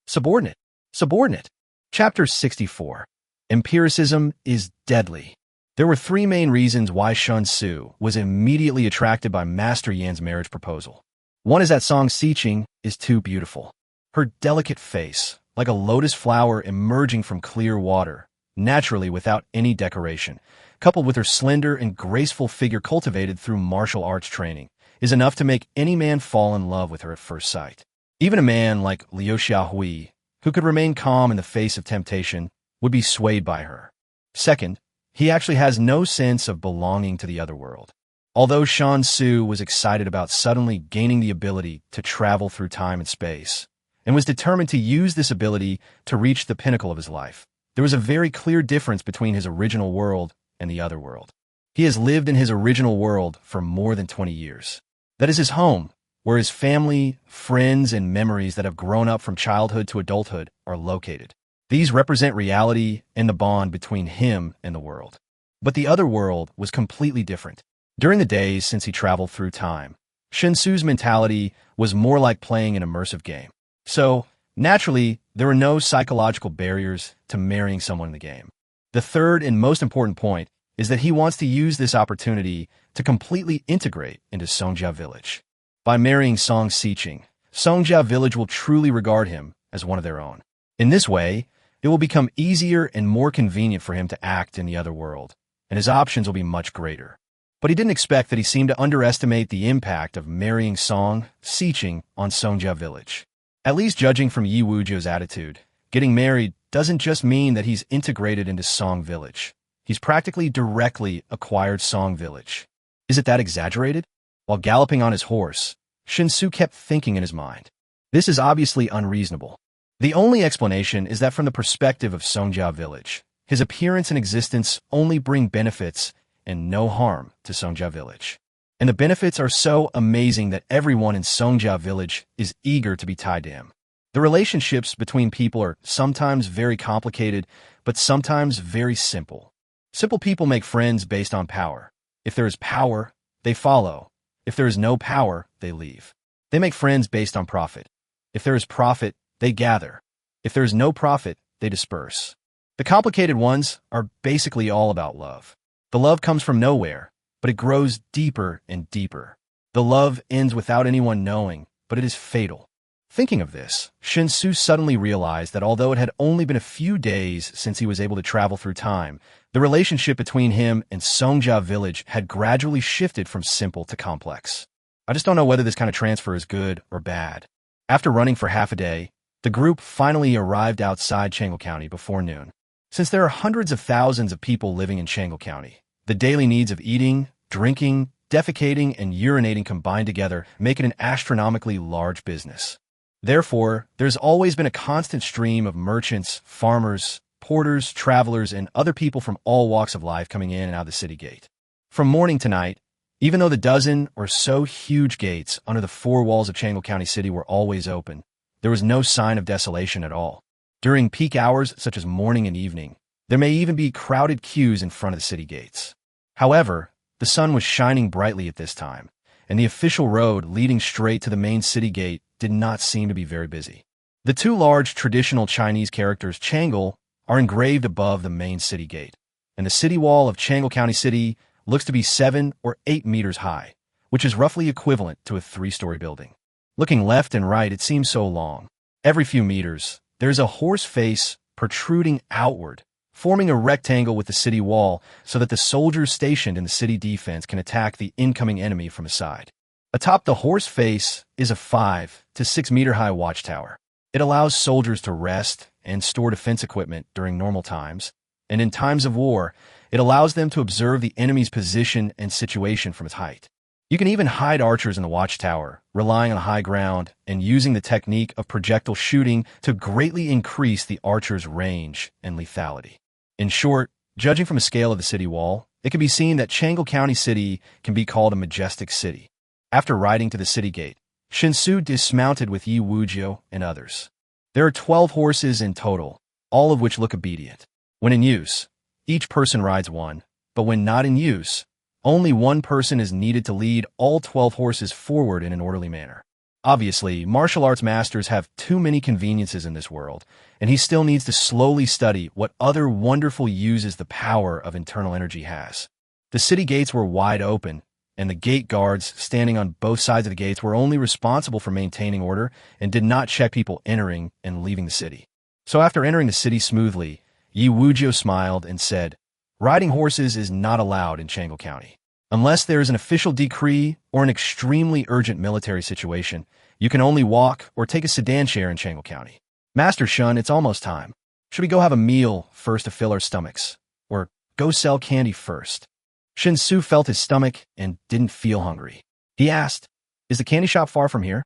Subordinate. Subordinate. Chapter 64. Empiricism is deadly. There were 3 main reasons why Shen Xu was immediately attracted by Master Yan's marriage proposal. One is that Song Xiqing is too beautiful. Her delicate face, like a lotus flower emerging from clear water, naturally without any decoration, coupled with her slender and graceful figure cultivated through martial arts training, is enough to make any man fall in love with her at first sight. Even a man like Liu Xiaohui, who could remain calm in the face of temptation, would be swayed by her. Second, he actually has no sense of belonging to the other world. Although Shen Xu was excited about suddenly gaining the ability to travel through time and space, and was determined to use this ability to reach the pinnacle of his life, there was a very clear difference between his original world and the other world. He has lived in his original world for more than 20 years. That is his home, where his family, friends, and memories that have grown up from childhood to adulthood are located. These represent reality and the bond between him and the world. But the other world was completely different. During the days since he traveled through time, Shen Xu's mentality was more like playing an immersive game. So, naturally, there were no psychological barriers to marrying someone in the game. The third and most important point is that he wants to use this opportunity to completely integrate into Songjia village. By marrying Song Xiqing, Songjia village will truly regard him as one of their own. In this way, it will become easier and more convenient for him to act in the other world, and his options will be much greater. But he didn't expect that he seemed to underestimate the impact of marrying Song Xiqing on Songjia village. At least judging from Yi Wujiu's attitude, getting married doesn't just mean that he's integrated into Song village. He's practically directly acquired Song village. Is it that exaggerated? While galloping on his horse, Shen Xu kept thinking in his mind. This is obviously unreasonable. The only explanation is that from the perspective of Songjia village, his appearance and existence only bring benefits and no harm to Songjia village. And the benefits are so amazing that everyone in Songjia village is eager to be tied to him. The relationships between people are sometimes very complicated, but sometimes very simple. Simple people make friends based on power. If there is power, they follow. If there is no power, they leave. They make friends based on profit. If there is profit, they gather. If there is no profit, they disperse. The complicated ones are basically all about love. The love comes from nowhere, but it grows deeper and deeper. The love ends without anyone knowing, but it is fatal. Thinking of this, Shen Xu suddenly realized that although it had only been a few days since he was able to travel through time, the relationship between him and Songjia village had gradually shifted from simple to complex. I just don't know whether this kind of transfer is good or bad. After running for half a day, the group finally arrived outside Changle County before noon. Since there are hundreds of thousands of people living in Changle County, the daily needs of eating, drinking, defecating, and urinating combined together make it an astronomically large business. Therefore, there's always been a constant stream of merchants, farmers, porters, travelers, and other people from all walks of life coming in and out of the city gate. From morning to night, even though the dozen or so huge gates under the four walls of Changle County City were always open, there was no sign of desolation at all. During peak hours such as morning and evening, there may even be crowded queues in front of the city gates. However, the sun was shining brightly at this time, and the official road leading straight to the main city gate did not seem to be very busy. The two large traditional Chinese characters Changle are engraved above the main city gate, and the city wall of Changle County City looks to be 7 or 8 meters high, which is roughly equivalent to a 3-story building. Looking left and right, it seems so long. Every few meters, there's a horse face protruding outward, forming a rectangle with the city wall so that the soldiers stationed in the city defense can attack the incoming enemy from a side. Atop the horse face is a 5 to 6 meter high watchtower. It allows soldiers to rest and store defense equipment during normal times, and in times of war, it allows them to observe the enemy's position and situation from its height. You can even hide archers in the watchtower, relying on high ground and using the technique of projectile shooting to greatly increase the archer's range and lethality. In short, judging from a scale of the city wall, it can be seen that Changle County City can be called a majestic city. After riding to the city gate, Shen Xu dismounted with Yi Wuzhou and others. There are 12 horses in total, all of which look obedient. When in use, each person rides one, but when not in use, only one person is needed to lead all 12 horses forward in an orderly manner. Obviously, martial arts masters have too many conveniences in this world, and he still needs to slowly study what other wonderful uses the power of internal energy has. The city gates were wide open, and the gate guards standing on both sides of the gates were only responsible for maintaining order and did not check people entering and leaving the city. So after entering the city smoothly, Yi Wuzhou smiled and said, "Riding horses is not allowed in Changle County. Unless there is an official decree or an extremely urgent military situation, you can only walk or take a sedan chair in Changle County. Master Shun, it's almost time. Should we go have a meal first to fill our stomachs? Or go sell candy first?" Shen Xu felt his stomach and didn't feel hungry. He asked, "Is the candy shop far from here?"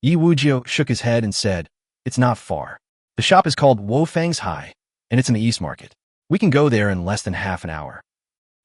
Yi Wuzhou shook his head and said, "It's not far. The shop is called Wofang's High, and it's in the East Market. We can go there in less than half an hour.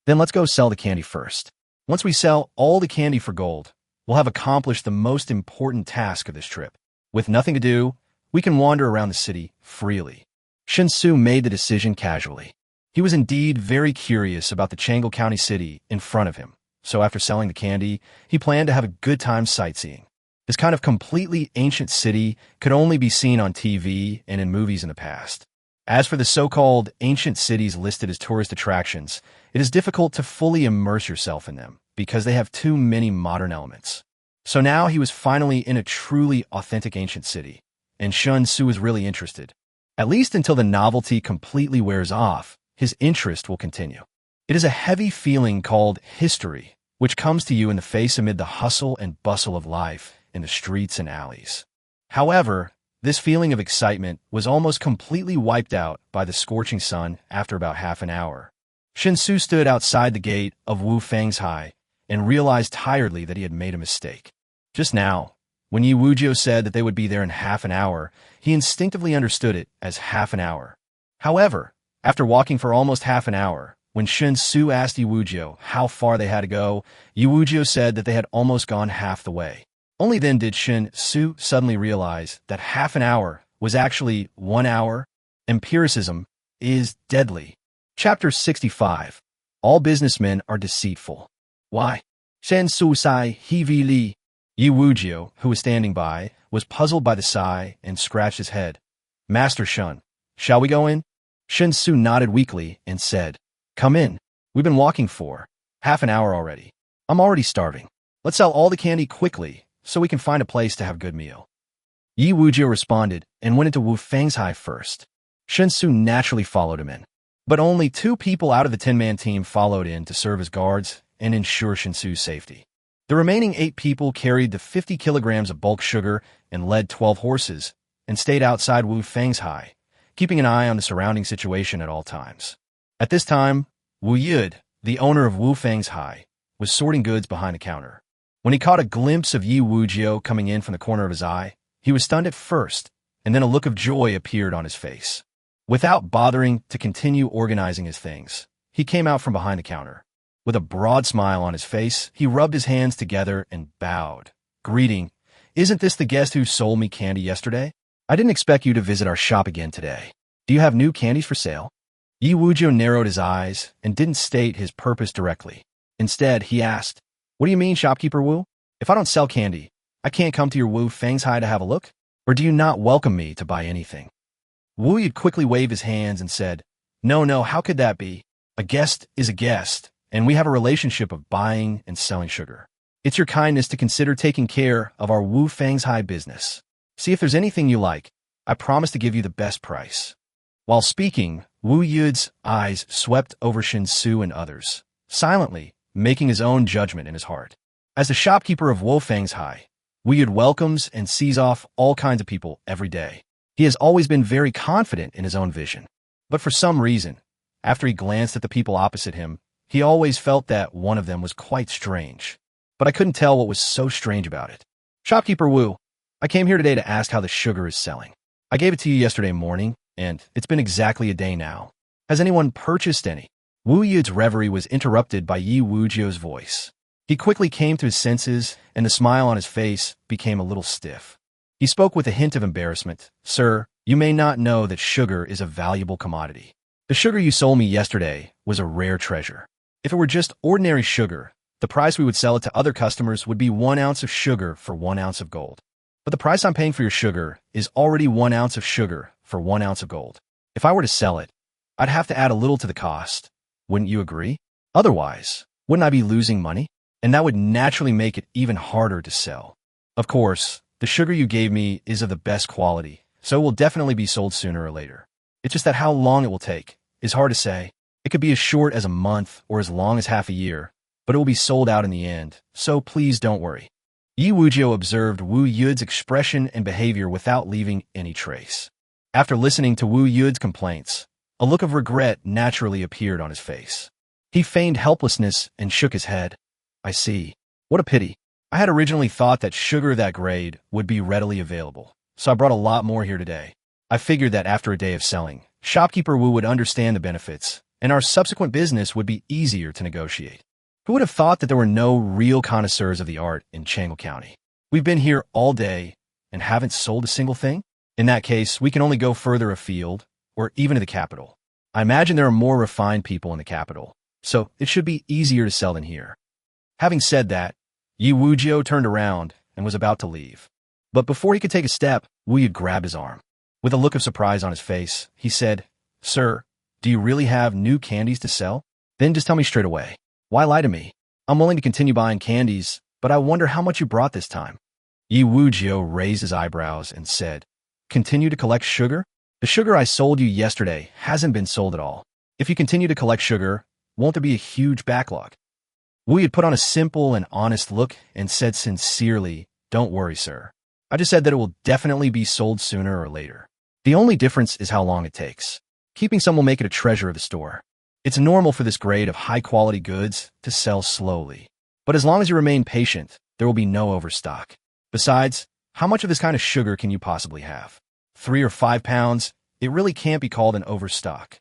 Then let's go sell the candy first. Once we sell all the candy for gold, we'll have accomplished the most important task of this trip. With nothing to do, we can wander around the city freely." Shen Xu made the decision casually. He was indeed very curious about the Changle County City in front of him, so after selling the candy, he planned to have a good time sightseeing. This kind of completely ancient city could only be seen on TV and in movies in the past. As for the so-called ancient cities listed as tourist attractions, it is difficult to fully immerse yourself in them because they have too many modern elements. So now he was finally in a truly authentic ancient city, and Shen Xu was really interested. At least until the novelty completely wears off, his interest will continue. It is a heavy feeling called history, which comes to you in the face amid the hustle and bustle of life in the streets and alleys. However, this feeling of excitement was almost completely wiped out by the scorching sun after about half an hour. Shen Xu stood outside the gate of Wu Fang's High and realized tiredly that he had made a mistake. Just now, when Yi Wuzhou said that they would be there in half an hour, he instinctively understood it as half an hour. However, after walking for almost half an hour, When Shen Xu asked Yiwujiu how far they had to go, Yiwujiu said that they had almost gone half the way. Only then did Shen Xu suddenly realize that half an hour was actually 1 hour. Empiricism is deadly. Chapter 65. All businessmen are deceitful. Why? Shen Xu sai heavy li. Yiwujiu, who was standing by, was puzzled by the sigh and scratched his head. Master Shun, shall we go in? Shen Xu nodded weakly and said, Come in. We've been walking for half an hour already. I'm already starving. Let's sell all the candy quickly so we can find a place to have a good meal. Yiwujiu responded and went into Wu Fang's high first. Shen Xu naturally followed him in. But only 2 people out of the 10-man team followed in to serve as guards and ensure Shen Xu's safety. The remaining 8 people carried the 50 kilograms of bulk sugar and led 12 horses and stayed outside Wu Fang's high, keeping an eye on the surrounding situation at all times. At this time, Wu Yud, the owner of Wu Fang's high, was sorting goods behind a counter. When he caught a glimpse of Yiwujiu coming in from the corner of his eye, he was stunned at first, and then a look of joy appeared on his face. Without bothering to continue organizing his things, he came out from behind the counter. With a broad smile on his face, he rubbed his hands together and bowed. Greeting, isn't this the guest who sold me candy yesterday? I didn't expect you to visit our shop again today. Do you have new candies for sale? Yiwujiu narrowed his eyes and didn't state his purpose directly. Instead, he asked, What do you mean, shopkeeper Wu? If I don't sell candy, I can't come to your Wu Fang's high to have a look? Or do you not welcome me to buy anything? Wu Yud quickly waved his hands and said, No, how could that be? A guest is a guest, and we have a relationship of buying and selling sugar. It's your kindness to consider taking care of our Wu Fang's high business. See if there's anything you like. I promise to give you the best price. While speaking, Wu Yud's eyes swept over Shen Xu and others, silently making his own judgment in his heart. As the shopkeeper of Wu Fang's high, Wu Yud welcomes and sees off all kinds of people every day. He has always been very confident in his own vision. But for some reason, after he glanced at the people opposite him, he always felt that one of them was quite strange. But I couldn't tell what was so strange about it. Shopkeeper Wu, I came here today to ask how the sugar is selling. I gave it to you yesterday morning, and it's been exactly a day now. Has anyone purchased any? Wu Yud's reverie was interrupted by Yiwujiu's voice. He quickly came to his senses, and the smile on his face became a little stiff. He spoke with a hint of embarrassment. Sir, you may not know that sugar is a valuable commodity. The sugar you sold me yesterday was a rare treasure. If it were just ordinary sugar, the price we would sell it to other customers would be 1 ounce of sugar for 1 ounce of gold. But the price I'm paying for your sugar is already 1 ounce of sugar for 1 ounce of gold. If I were to sell it, I'd have to add a little to the cost. Wouldn't you agree? Otherwise, wouldn't I be losing money? And that would naturally make it even harder to sell. Of course, the sugar you gave me is of the best quality, so it will definitely be sold sooner or later. It's just that how long it will take is hard to say. It could be as short as a month or as long as half a year, but it will be sold out in the end, so please don't worry. Yiwujiu observed Wu Yud's expression and behavior without leaving any trace. After listening to Wu Yud's complaints, a look of regret naturally appeared on his face. He feigned helplessness and shook his head. I see. What a pity. I had originally thought that sugar of that grade would be readily available, so I brought a lot more here today. I figured that after a day of selling, shopkeeper Wu would understand the benefits, and our subsequent business would be easier to negotiate. Who would have thought that there were no real connoisseurs of the art in Changle County? We've been here all day and haven't sold a single thing? In that case, we can only go further afield, or even to the capital. I imagine there are more refined people in the capital, so it should be easier to sell than here. Having said that, Yiwujiu turned around and was about to leave. But before he could take a step, Wu Yud grabbed his arm. With a look of surprise on his face, he said, Sir, do you really have new candies to sell? Then just tell me straight away. Why lie to me? I'm willing to continue buying candies, but I wonder how much you brought this time. Yiwujiu raised his eyebrows and said, Continue to collect sugar? The sugar I sold you yesterday hasn't been sold at all. If you continue to collect sugar, won't there be a huge backlog? Wu Yud put on a simple and honest look and said sincerely, Don't worry, sir. I just said that it will definitely be sold sooner or later. The only difference is how long it takes. Keeping some will make it a treasure of the store. It's normal for this grade of high-quality goods to sell slowly. But as long as you remain patient, there will be no overstock. Besides, how much of this kind of sugar can you possibly have? 3 or 5 pounds? It really can't be called an overstock.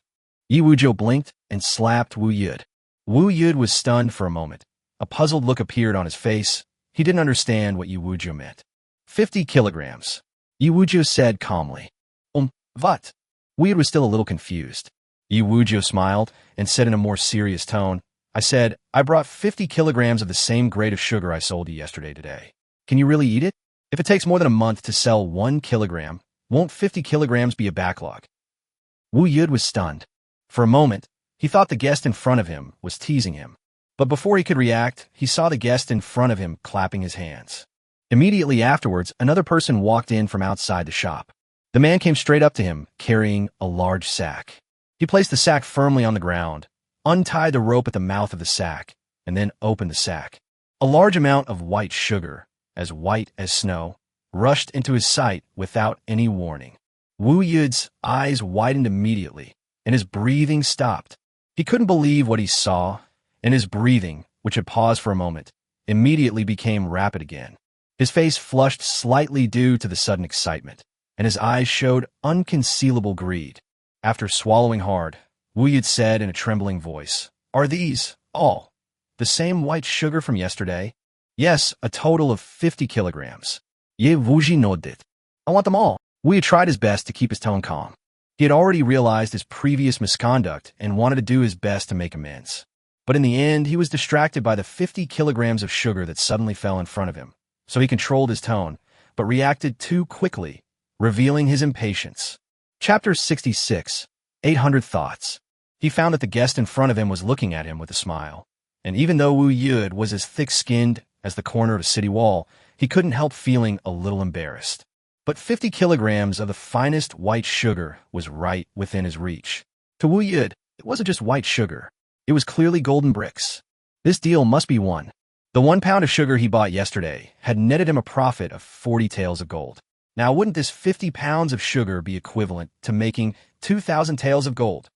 Yi Wujiu blinked and slapped Wu Yud. Wu Yud was stunned for a moment. A puzzled look appeared on his face. He didn't understand what Yi Wujiu meant. 50 kilograms. Yi Wujiu said calmly. What? Wu Yud was still a little confused. Yi Wujiu smiled and said in a more serious tone, I said, I brought 50 kilograms of the same grade of sugar I sold you yesterday today. Can you really eat it? If it takes more than a month to sell 1 kilogram, won't 50 kilograms be a backlog? Wu Yud was stunned. For a moment, he thought the guest in front of him was teasing him. But before he could react, he saw the guest in front of him clapping his hands. Immediately afterwards, another person walked in from outside the shop. The man came straight up to him, carrying a large sack. He placed the sack firmly on the ground, untied the rope at the mouth of the sack, and then opened the sack. A large amount of white sugar, as white as snow, rushed into his sight without any warning. Wu Yud's eyes widened immediately, and his breathing stopped. He couldn't believe what he saw, and his breathing, which had paused for a moment, immediately became rapid again. His face flushed slightly due to the sudden excitement, and his eyes showed unconcealable greed. After swallowing hard, Wu Yud said in a trembling voice, Are these, all, the same white sugar from yesterday? Yes, a total of 50 kilograms. Ye Wuji nodded. I want them all. Wu Yud tried his best to keep his tone calm. He had already realized his previous misconduct and wanted to do his best to make amends. But in the end, he was distracted by the 50 kilograms of sugar that suddenly fell in front of him. So he controlled his tone, but reacted too quickly, revealing his impatience. Chapter 66, 800 Thoughts. He found that the guest in front of him was looking at him with a smile. And even though Wu Yud was as thick-skinned as the corner of a city wall, he couldn't help feeling a little embarrassed. But 50 kilograms of the finest white sugar was right within his reach. To Wu Yud, it wasn't just white sugar. It was clearly golden bricks. This deal must be won. The 1 pound of sugar he bought yesterday had netted him a profit of 40 taels of gold. Now, wouldn't this 50 pounds of sugar be equivalent to making 2,000 taels of gold?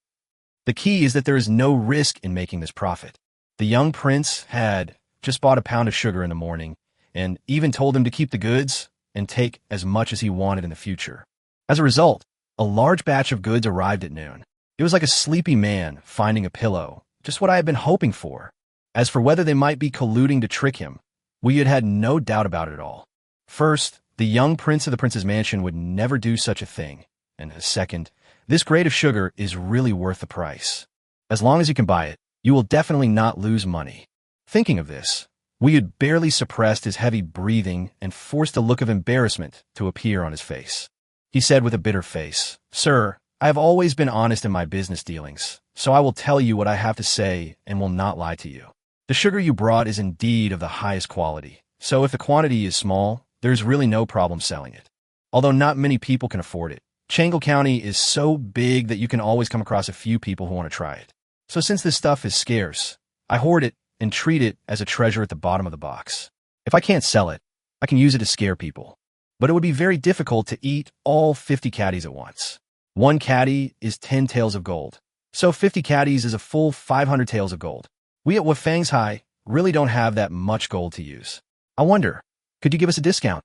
The key is that there is no risk in making this profit. The young prince had just bought a pound of sugar in the morning and even told him to keep the goods and take as much as he wanted in the future. As a result, a large batch of goods arrived at noon. It was like a sleepy man finding a pillow, just what I had been hoping for. As for whether they might be colluding to trick him, we had no doubt about it at all. First, the young prince of the prince's mansion would never do such a thing. And second, this grade of sugar is really worth the price. As long as you can buy it, you will definitely not lose money. Thinking of this, we had barely suppressed his heavy breathing and forced a look of embarrassment to appear on his face. He said with a bitter face, Sir, I have always been honest in my business dealings, so I will tell you what I have to say and will not lie to you. The sugar you brought is indeed of the highest quality, so if the quantity is small, there's really no problem selling it. Although not many people can afford it, Changle County is so big that you can always come across a few people who want to try it. So since this stuff is scarce, I hoard it and treat it as a treasure at the bottom of the box. If I can't sell it, I can use it to scare people. But it would be very difficult to eat all 50 caddies at once. 1 caddy is 10 taels of gold, so 50 caddies is a full 500 taels of gold. We at Wafang's really don't have that much gold to use. I wonder, could you give us a discount?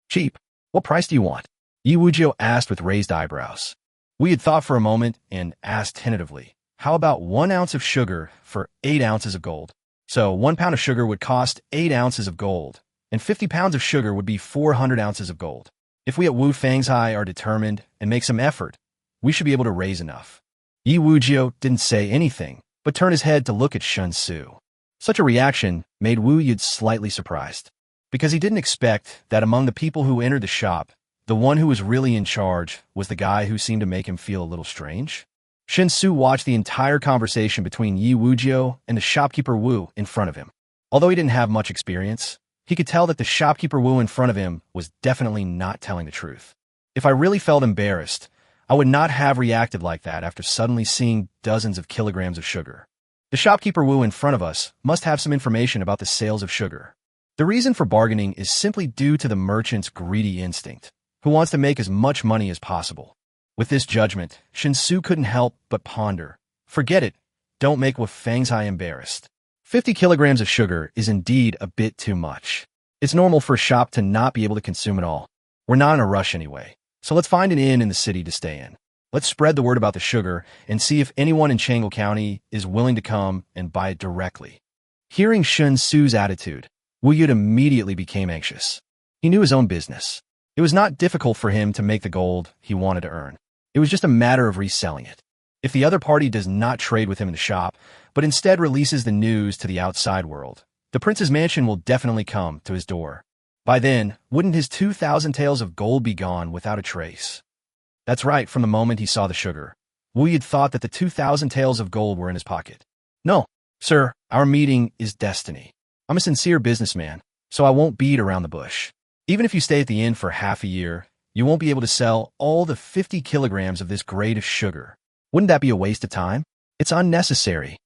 Cheap. What price do you want? Yi Wujiu asked with raised eyebrows. We had thought for a moment and asked tentatively, how about 1 ounce of sugar for 8 ounces of gold? So 1 pound of sugar would cost 8 ounces of gold, and 50 pounds of sugar would be 400 ounces of gold. If we at Wu Fang's are determined and make some effort, we should be able to raise enough. Yi Wujiu didn't say anything, but turned his head to look at Shen Xu. Such a reaction made Wu Yud slightly surprised, because he didn't expect that among the people who entered the shop, the one who was really in charge was the guy who seemed to make him feel a little strange. Shen Xu watched the entire conversation between Yi Wujiu and the shopkeeper Wu in front of him. Although he didn't have much experience, he could tell that the shopkeeper Wu in front of him was definitely not telling the truth. If I really felt embarrassed, I would not have reacted like that after suddenly seeing dozens of kilograms of sugar. The shopkeeper Wu in front of us must have some information about the sales of sugar. The reason for bargaining is simply due to the merchant's greedy instinct, who wants to make as much money as possible. With this judgment, Shen Xu couldn't help but ponder. Forget it. Don't make Wafang's embarrassed. 50 kilograms of sugar is indeed a bit too much. It's normal for a shop to not be able to consume it all. We're not in a rush anyway, so let's find an inn in the city to stay in. Let's spread the word about the sugar and see if anyone in Changle County is willing to come and buy it directly. Hearing Shen Xu's attitude, Wu Yud immediately became anxious. He knew his own business. It was not difficult for him to make the gold he wanted to earn. It was just a matter of reselling it. If the other party does not trade with him in the shop, but instead releases the news to the outside world, the prince's mansion will definitely come to his door. By then, wouldn't his 2,000 taels of gold be gone without a trace? That's right, from the moment he saw the sugar, Wu Yud thought that the 2,000 taels of gold were in his pocket. No, sir, our meeting is destiny. I'm a sincere businessman, so I won't beat around the bush. Even if you stay at the inn for half a year, you won't be able to sell all the 50 kilograms of this grade of sugar. Wouldn't that be a waste of time? It's unnecessary.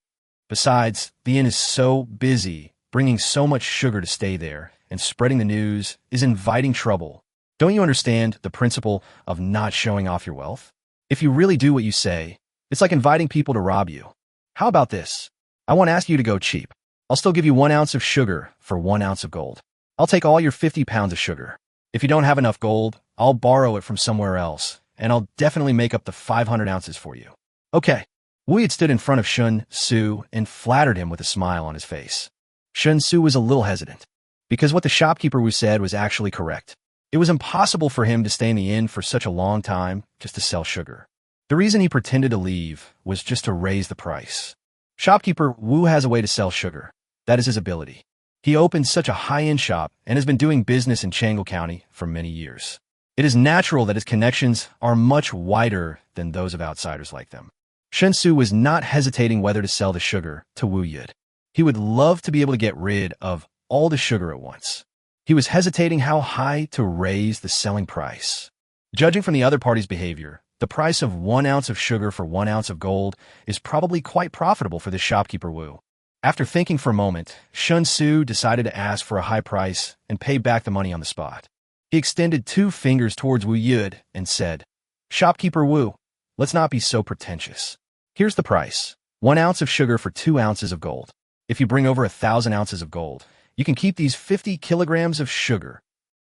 Besides, the inn is so busy, bringing so much sugar to stay there, and spreading the news is inviting trouble. Don't you understand the principle of not showing off your wealth? If you really do what you say, it's like inviting people to rob you. How about this? I won't ask you to go cheap. I'll still give you 1 ounce of sugar for 1 ounce of gold. I'll take all your 50 pounds of sugar. If you don't have enough gold, I'll borrow it from somewhere else, and I'll definitely make up the 500 ounces for you. Okay. Wu Yud stood in front of Shen Xu and flattered him with a smile on his face. Shen Xu was a little hesitant, because what the shopkeeper Wu said was actually correct. It was impossible for him to stay in the inn for such a long time just to sell sugar. The reason he pretended to leave was just to raise the price. Shopkeeper Wu has a way to sell sugar. That is his ability. He opened such a high-end shop and has been doing business in Changle County for many years. It is natural that his connections are much wider than those of outsiders like them. Shen Xu was not hesitating whether to sell the sugar to Wu Yud. He would love to be able to get rid of all the sugar at once. He was hesitating how high to raise the selling price. Judging from the other party's behavior, the price of 1 ounce of sugar for 1 ounce of gold is probably quite profitable for this shopkeeper Wu. After thinking for a moment, Shen Xu decided to ask for a high price and pay back the money on the spot. He extended 2 fingers towards Wu Yud and said, "Shopkeeper Wu, let's not be so pretentious. Here's the price. 1 ounce of sugar for 2 ounces of gold. If you bring over 1,000 ounces of gold, you can keep these 50 kilograms of sugar."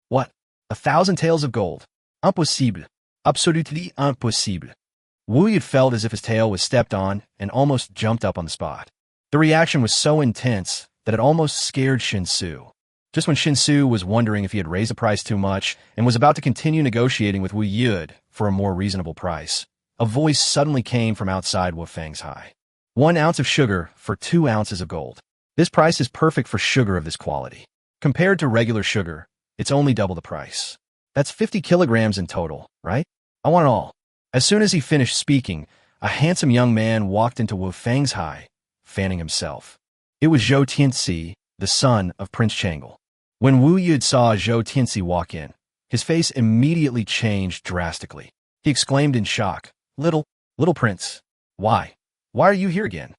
What? 1,000 taels of gold? Impossible. Absolutely impossible. Wu Yud felt as if his tail was stepped on and almost jumped up on the spot. The reaction was so intense that it almost scared Shen Xu. Just when Shen Xu was wondering if he had raised the price too much and was about to continue negotiating with Wu Yud for a more reasonable price, a voice suddenly came from outside Wu Fang's high. 1 ounce of sugar for 2 ounces of gold. This price is perfect for sugar of this quality. Compared to regular sugar, it's only double the price. That's 50 kilograms in total, right? I want it all. As soon as he finished speaking, a handsome young man walked into Wu Fang's high, fanning himself. It was Zhou Tianxi, the son of Prince Changle. When Wu Yud saw Zhou Tianxi walk in, his face immediately changed drastically. He exclaimed in shock, Little prince, why are you here again?"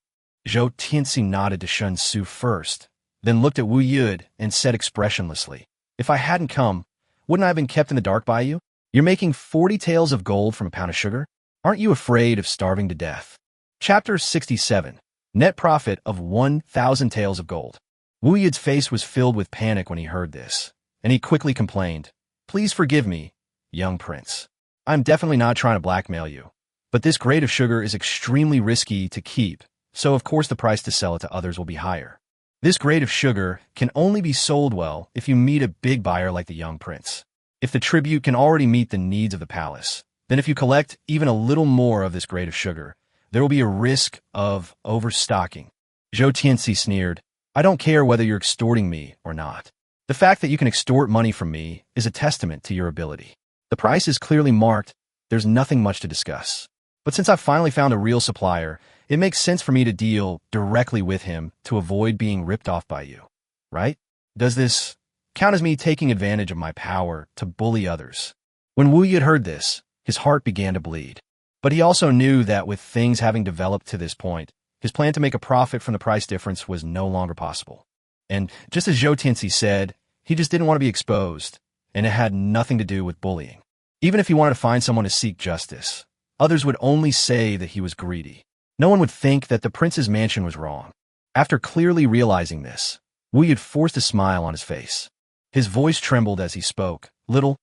Zhou Tianxi nodded to Shen Xu first, then looked at Wu Yud and said expressionlessly, "If I hadn't come, wouldn't I have been kept in the dark by you? You're making 40 taels of gold from a pound of sugar? Aren't you afraid of starving to death?" Chapter 67. Net profit of 1,000 taels of gold. Wu Yud's face was filled with panic when he heard this, and he quickly complained, "Please forgive me, young prince. I'm definitely not trying to blackmail you, but this grade of sugar is extremely risky to keep, so of course the price to sell it to others will be higher. This grade of sugar can only be sold well if you meet a big buyer like the young prince. If the tribute can already meet the needs of the palace, then if you collect even a little more of this grade of sugar, there will be a risk of overstocking." Zhou Tianxi sneered, "I don't care whether you're extorting me or not. The fact that you can extort money from me is a testament to your ability. The price is clearly marked. There's nothing much to discuss. But since I've finally found a real supplier, it makes sense for me to deal directly with him to avoid being ripped off by you. Right? Does this count as me taking advantage of my power to bully others?" When Wu Yud heard this, his heart began to bleed. But he also knew that with things having developed to this point, his plan to make a profit from the price difference was no longer possible. And just as Zhou Tianxi said, he just didn't want to be exposed, and it had nothing to do with bullying. Even if he wanted to find someone to seek justice, others would only say that he was greedy. No one would think that the prince's mansion was wrong. After clearly realizing this, Wu Yud forced a smile on his face. His voice trembled as he spoke. Little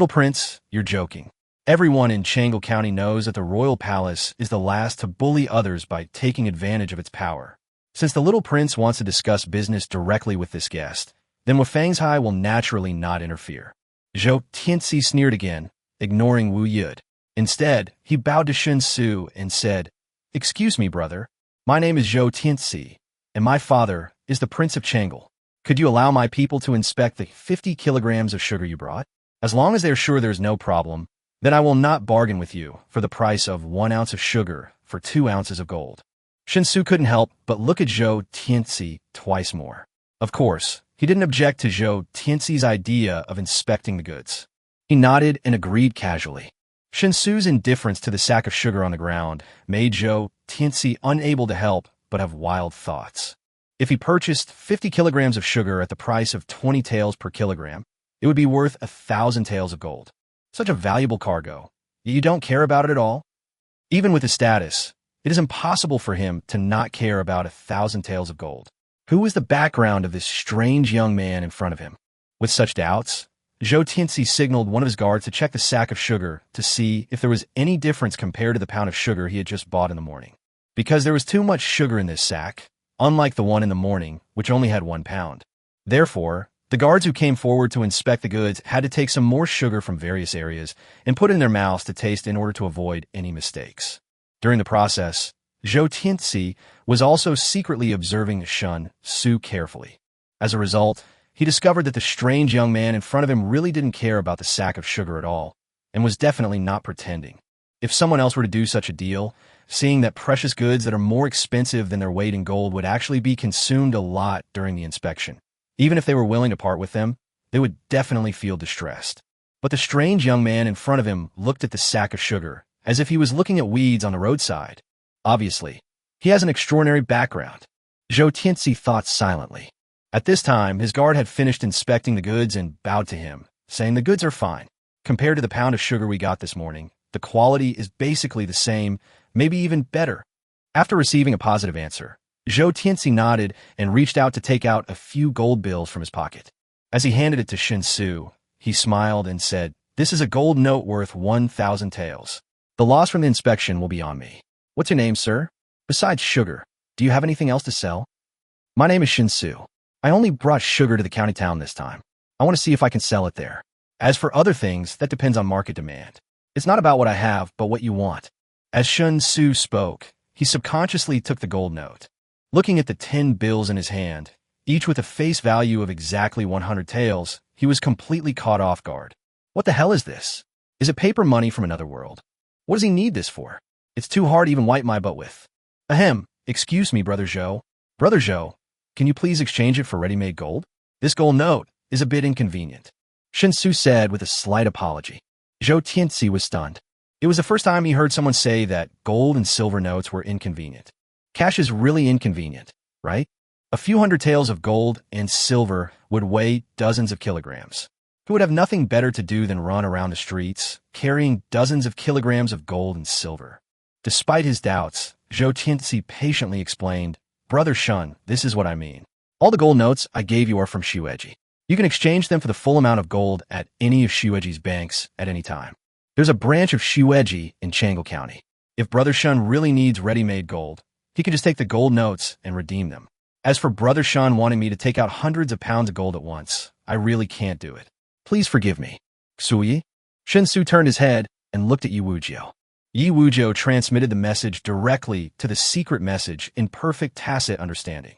prince, you're joking. Everyone in Changle County knows that the royal palace is the last to bully others by taking advantage of its power. Since the little prince wants to discuss business directly with this guest, then Wafang's will naturally not interfere. Zhou Tianxi sneered again, ignoring Wu Yud. Instead, he bowed to Shen Xu and said, "Excuse me, brother. My name is Zhou Tianxi, and my father is the Prince of Changle. Could you allow my people to inspect the 50 kilograms of sugar you brought? As long as they are sure there's no problem, then I will not bargain with you for the price of 1 ounce of sugar for 2 ounces of gold." Shen Xu couldn't help but look at Zhou Tianxi twice more. Of course, he didn't object to Zhou Tianxi's idea of inspecting the goods. He nodded and agreed casually. Shen Xu's indifference to the sack of sugar on the ground made Zhou Tianxi unable to help but have wild thoughts. If he purchased 50 kilograms of sugar at the price of 20 taels per kilogram, it would be worth 1,000 taels of gold. Such a valuable cargo. You don't care about it at all? Even with his status, it is impossible for him to not care about 1,000 taels of gold. Who was the background of this strange young man in front of him? With such doubts, Zhou Tianxi signaled one of his guards to check the sack of sugar to see if there was any difference compared to the pound of sugar he had just bought in the morning. Because there was too much sugar in this sack, unlike the one in the morning, which only had 1 pound. Therefore, the guards who came forward to inspect the goods had to take some more sugar from various areas and put it in their mouths to taste in order to avoid any mistakes. During the process, Zhou Tianxi was also secretly observing Shen Xu carefully. As a result, he discovered that the strange young man in front of him really didn't care about the sack of sugar at all, and was definitely not pretending. If someone else were to do such a deal, seeing that precious goods that are more expensive than their weight in gold would actually be consumed a lot during the inspection. Even if they were willing to part with them, they would definitely feel distressed. But the strange young man in front of him looked at the sack of sugar as if he was looking at weeds on the roadside. Obviously, he has an extraordinary background. Zhou Tianxi thought silently. At this time, his guard had finished inspecting the goods and bowed to him, saying the goods are fine. Compared to the pound of sugar we got this morning, the quality is basically the same, maybe even better. After receiving a positive answer, Zhou Tianxi nodded and reached out to take out a few gold bills from his pocket. As he handed it to Shen Xu, he smiled and said, "This is a gold note worth 1,000 taels. The loss from the inspection will be on me. What's your name, sir? Besides sugar, do you have anything else to sell?" "My name is Shen Xu. I only brought sugar to the county town this time. I want to see if I can sell it there. As for other things, that depends on market demand. It's not about what I have, but what you want." As Shen Xu spoke, he subconsciously took the gold note. Looking at the 10 bills in his hand, each with a face value of exactly 100 taels, he was completely caught off guard. What the hell is this? Is it paper money from another world? What does he need this for? It's too hard to even wipe my butt with. Ahem, excuse me, Brother Zhou. Brother Zhou, can you please exchange it for ready-made gold? This gold note is a bit inconvenient, Shen Xu said with a slight apology. Zhou Tianxi was stunned. It was the first time he heard someone say that gold and silver notes were inconvenient. Cash is really inconvenient, right? A few hundred taels of gold and silver would weigh dozens of kilograms. He would have nothing better to do than run around the streets, carrying dozens of kilograms of gold and silver. Despite his doubts, Zhou Tianxi patiently explained, "Brother Shen, this is what I mean. All the gold notes I gave you are from Xueji. You can exchange them for the full amount of gold at any of Xueji's banks at any time. There's a branch of Xueji in Changle County. If Brother Shen really needs ready-made gold, he can just take the gold notes and redeem them. As for Brother Shen wanting me to take out hundreds of pounds of gold at once, I really can't do it. Please forgive me." "Xuyi?" Shen Xu turned his head and looked at Yi Wujiu. Yi Wujiu transmitted the message directly to the secret message in perfect tacit understanding.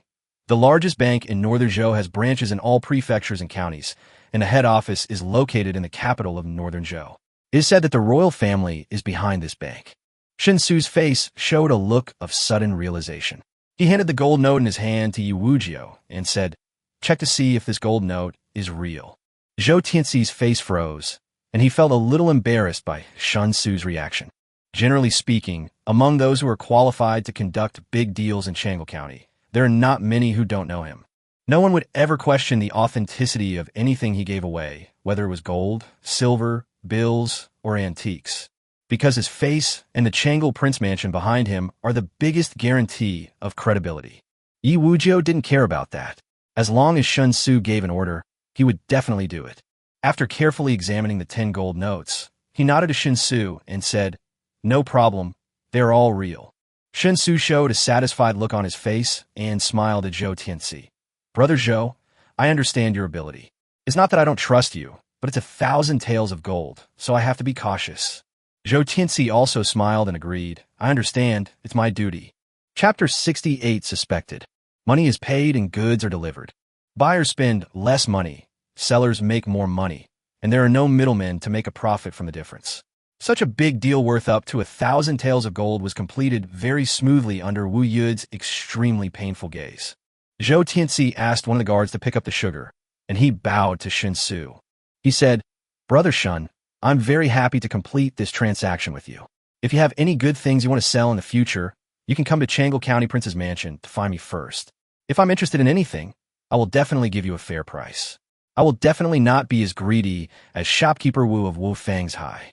The largest bank in Northern Zhou has branches in all prefectures and counties, and the head office is located in the capital of Northern Zhou. It is said that the royal family is behind this bank. Shen Xu's face showed a look of sudden realization. He handed the gold note in his hand to Yi Wujiu and said, "Check to see if this gold note is real." Zhou Tianxi's face froze, and he felt a little embarrassed by Shen Xu's reaction. Generally speaking, among those who are qualified to conduct big deals in Changle County, there are not many who don't know him. No one would ever question the authenticity of anything he gave away, whether it was gold, silver, bills, or antiques, because his face and the Changle Prince Mansion behind him are the biggest guarantee of credibility. Yi Wujiu didn't care about that. As long as Shen Xu gave an order, he would definitely do it. After carefully examining the 10 gold notes, He nodded to Shen Xu and said, "No problem, they're all real." Shen Xu showed a satisfied look on his face and smiled at Zhou Tianxi. "Brother Zhou, I understand your ability. It's not that I don't trust you, but it's 1,000 taels of gold, so I have to be cautious." Zhou Tianxi also smiled and agreed. "I understand, it's my duty." Chapter 68 Suspected. Money is paid and goods are delivered. Buyers spend less money, sellers make more money, and there are no middlemen to make a profit from the difference. Such a big deal worth up to 1,000 taels of gold was completed very smoothly under Wu Yud's extremely painful gaze. Zhou Tianxi asked one of the guards to pick up the sugar, and he bowed to Shen Xu. He said, "Brother Shun, I'm very happy to complete this transaction with you. If you have any good things you want to sell in the future, you can come to Changle County Prince's Mansion to find me first. If I'm interested in anything, I will definitely give you a fair price. I will definitely not be as greedy as shopkeeper Wu of Wu Fang's High."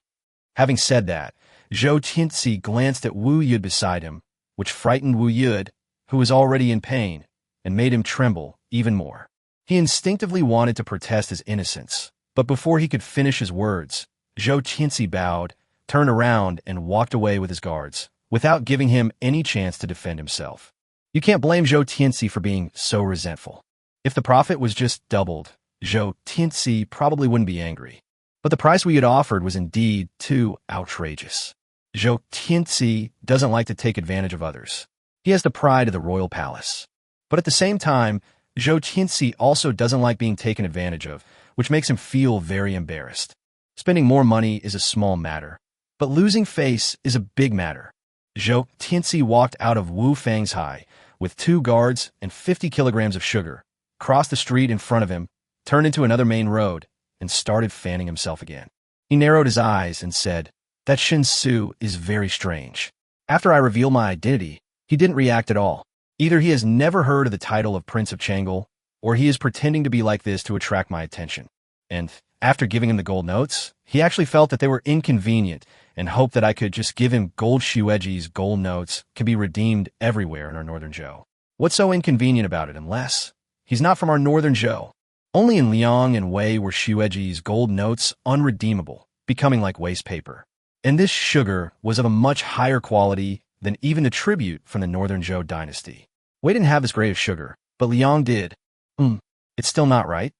Having said that, Zhou Tianxi glanced at Wu Yud beside him, which frightened Wu Yud, who was already in pain, and made him tremble even more. He instinctively wanted to protest his innocence, but before he could finish his words, Zhou Tianxi bowed, turned around, and walked away with his guards, without giving him any chance to defend himself. You can't blame Zhou Tianxi for being so resentful. If the profit was just doubled, Zhou Tianxi probably wouldn't be angry. But the price we had offered was indeed too outrageous. Zhou Tianxi doesn't like to take advantage of others. He has the pride of the royal palace. But at the same time, Zhou Tianxi also doesn't like being taken advantage of, which makes him feel very embarrassed. Spending more money is a small matter, but losing face is a big matter. Zhou Tianxi walked out of Wu Fang's High with 2 guards and 50 kilograms of sugar, crossed the street in front of him, turned into another main road, and started fanning himself again. He narrowed his eyes and said, "That Shen Xu is very strange." After I revealed my identity, he didn't react at all. Either he has never heard of the title of Prince of Changle, or he is pretending to be like this to attract my attention. And after giving him the gold notes, he actually felt that they were inconvenient and hoped that I could just give him gold Xueji's gold notes can be redeemed everywhere in our northern Zhou. What's so inconvenient about it unless he's not from our northern Zhou? Only in Liang and Wei were Xueji's gold notes unredeemable, becoming like waste paper. And this sugar was of a much higher quality than even the tribute from the northern Zhou dynasty. Wei didn't have this grade of sugar, but Liang did. It's still not right.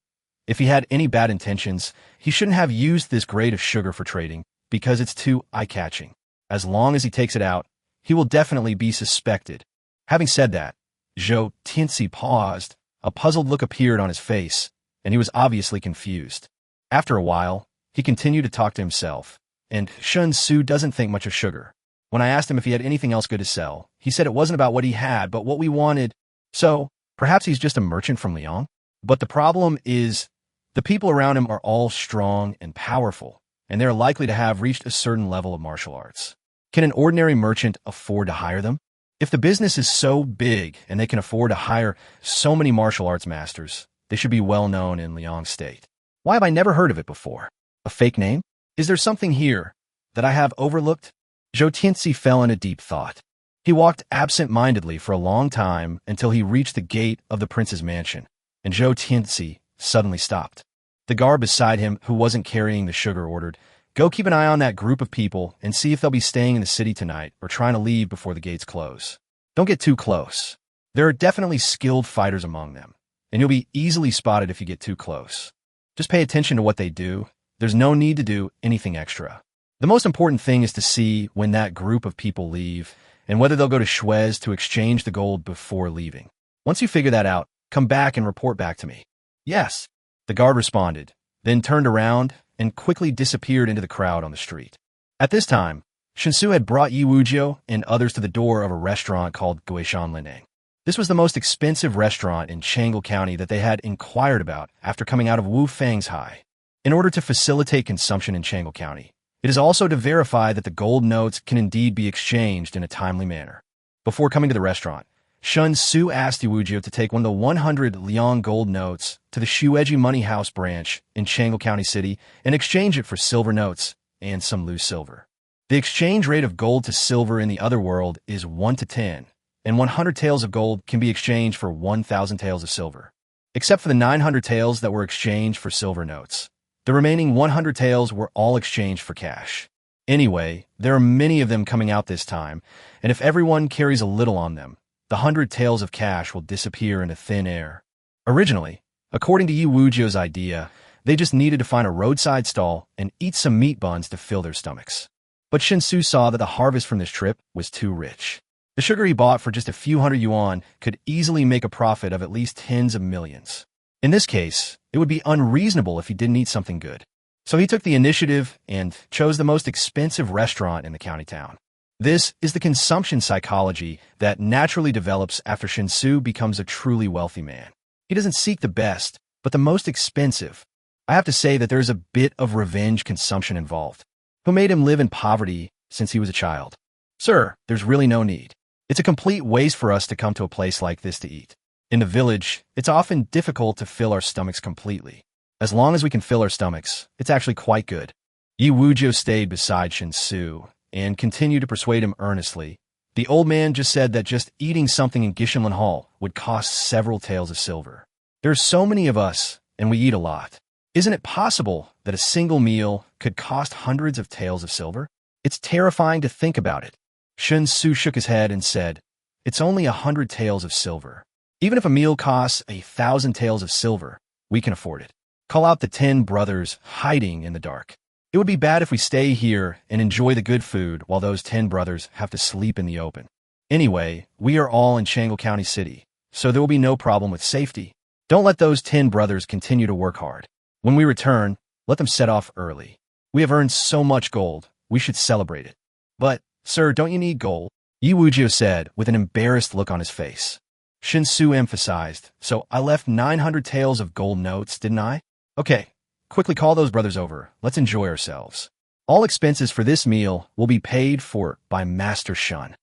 If he had any bad intentions, he shouldn't have used this grade of sugar for trading, because it's too eye-catching. As long as he takes it out, he will definitely be suspected. Having said that, Zhou Tianxi paused. A puzzled look appeared on his face, and he was obviously confused. After a while, he continued to talk to himself, and Shen Xu doesn't think much of sugar. When I asked him if he had anything else good to sell, he said it wasn't about what he had, but what we wanted. So, perhaps he's just a merchant from Liang? But the problem is, the people around him are all strong and powerful, and they're likely to have reached a certain level of martial arts. Can an ordinary merchant afford to hire them? If the business is so big and they can afford to hire so many martial arts masters, they should be well known in Liang State. Why have I never heard of it before? A fake name? Is there something here that I have overlooked? Zhou Tianxi fell into deep thought. He walked absent-mindedly for a long time until he reached the gate of the prince's mansion, and Zhou Tianxi suddenly stopped. The guard beside him, who wasn't carrying the sugar, ordered, "Go keep an eye on that group of people and see if they'll be staying in the city tonight or trying to leave before the gates close. Don't get too close. There are definitely skilled fighters among them, and you'll be easily spotted if you get too close. Just pay attention to what they do. There's no need to do anything extra. The most important thing is to see when that group of people leave and whether they'll go to Shuez to exchange the gold before leaving. Once you figure that out, come back and report back to me." "Yes," the guard responded, then turned around and quickly disappeared into the crowd on the street. At this time, Shen Xu had brought Yi Wujiu and others to the door of a restaurant called Guishan Lineng. This was the most expensive restaurant in Changle County that they had inquired about after coming out of Wu Fang's High. In order to facilitate consumption in Changle County, it is also to verify that the gold notes can indeed be exchanged in a timely manner. Before coming to the restaurant, Shen Xu asked Yi Wujiu to take one of the 100 Liang gold notes to the Xueji Money House branch in Changle County City and exchange it for silver notes and some loose silver. The exchange rate of gold to silver in the other world is 1 to 10, and 100 taels of gold can be exchanged for 1,000 taels of silver. Except for the 900 taels that were exchanged for silver notes, The remaining 100 taels were all exchanged for cash. Anyway, there are many of them coming out this time, and if everyone carries a little on them, the 100 taels of cash will disappear into thin air. Originally, according to Yi Wujio's idea, they just needed to find a roadside stall and eat some meat buns to fill their stomachs. But Shen Xu saw that the harvest from this trip was too rich. The sugar he bought for just a few hundred yuan could easily make a profit of at least tens of millions. In this case, it would be unreasonable if he didn't eat something good. So he took the initiative and chose the most expensive restaurant in the county town. This is the consumption psychology that naturally develops after Shen Xu becomes a truly wealthy man. He doesn't seek the best, but the most expensive. I have to say that there's a bit of revenge consumption involved. Who made him live in poverty since he was a child? Sir, there's really no need. It's a complete waste for us to come to a place like this to eat. In the village, it's often difficult to fill our stomachs completely. As long as we can fill our stomachs, it's actually quite good. Yi Wujio stayed beside Shen Xu and continued to persuade him earnestly. The old man just said that just eating something in Gishenlin Hall would cost several taels of silver. There's so many of us, and we eat a lot. Isn't it possible that a single meal could cost hundreds of taels of silver? It's terrifying to think about it. Shen Xu shook his head and said, "It's only 100 taels of silver. Even if a meal costs 1,000 taels of silver, we can afford it. Call out the 10 brothers hiding in the dark. It would be bad if we stay here and enjoy the good food while those 10 brothers have to sleep in the open. Anyway, we are all in Chang'an County City, so there will be no problem with safety. Don't let those 10 brothers continue to work hard. When we return, let them set off early. We have earned so much gold, we should celebrate it." "But, sir, don't you need gold?" Yi Wujio said with an embarrassed look on his face. Shen Xu emphasized, "So I left 900 taels of gold notes, didn't I? Okay, quickly call those brothers over. Let's enjoy ourselves. All expenses for this meal will be paid for by Master Shun."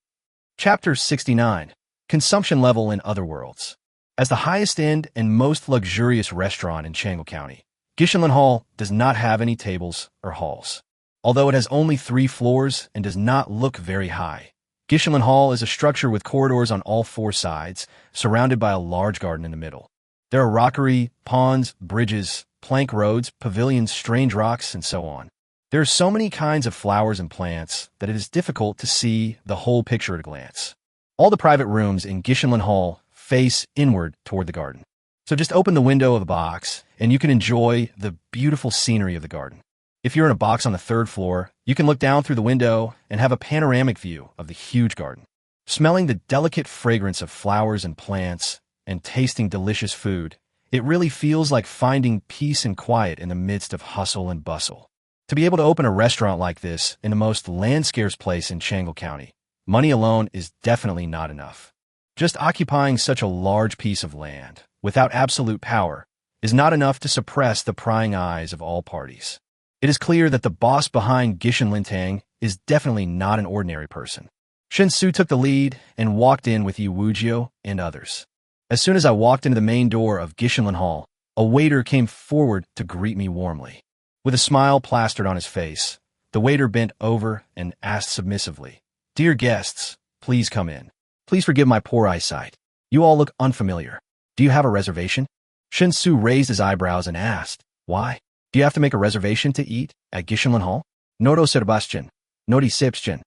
Chapter 69. Consumption Level in Other Worlds. As the highest end and most luxurious restaurant in Chang'an County, Gishenlin Hall does not have any tables or halls. Although it has only 3 floors and does not look very high, Gishenlin Hall is a structure with corridors on all 4 sides, surrounded by a large garden in the middle. There are rockery, ponds, bridges, plank roads, pavilions, strange rocks, and so on. There are so many kinds of flowers and plants that it is difficult to see the whole picture at a glance. All the private rooms in Gishenlin Hall face inward toward the garden. So just open the window of the box, and you can enjoy the beautiful scenery of the garden. If you're in a box on the 3rd floor, you can look down through the window and have a panoramic view of the huge garden. Smelling the delicate fragrance of flowers and plants and tasting delicious food, it really feels like finding peace and quiet in the midst of hustle and bustle. To be able to open a restaurant like this in the most land-scarce place in Chang'an County, money alone is definitely not enough. Just occupying such a large piece of land, without absolute power, is not enough to suppress the prying eyes of all parties. It is clear that the boss behind Gishenlin Tang is definitely not an ordinary person. Shen Xu took the lead and walked in with Yi Wujio and others. As soon as I walked into the main door of Gishenlin Hall, a waiter came forward to greet me warmly. With a smile plastered on his face, the waiter bent over and asked submissively, "Dear guests, please come in. Please forgive my poor eyesight. You all look unfamiliar. Do you have a reservation?" Shen Xu raised his eyebrows and asked, "Why? Do you have to make a reservation to eat at Gishenlin Hall?" "Nodo Sebastian. Nodi Sipstian."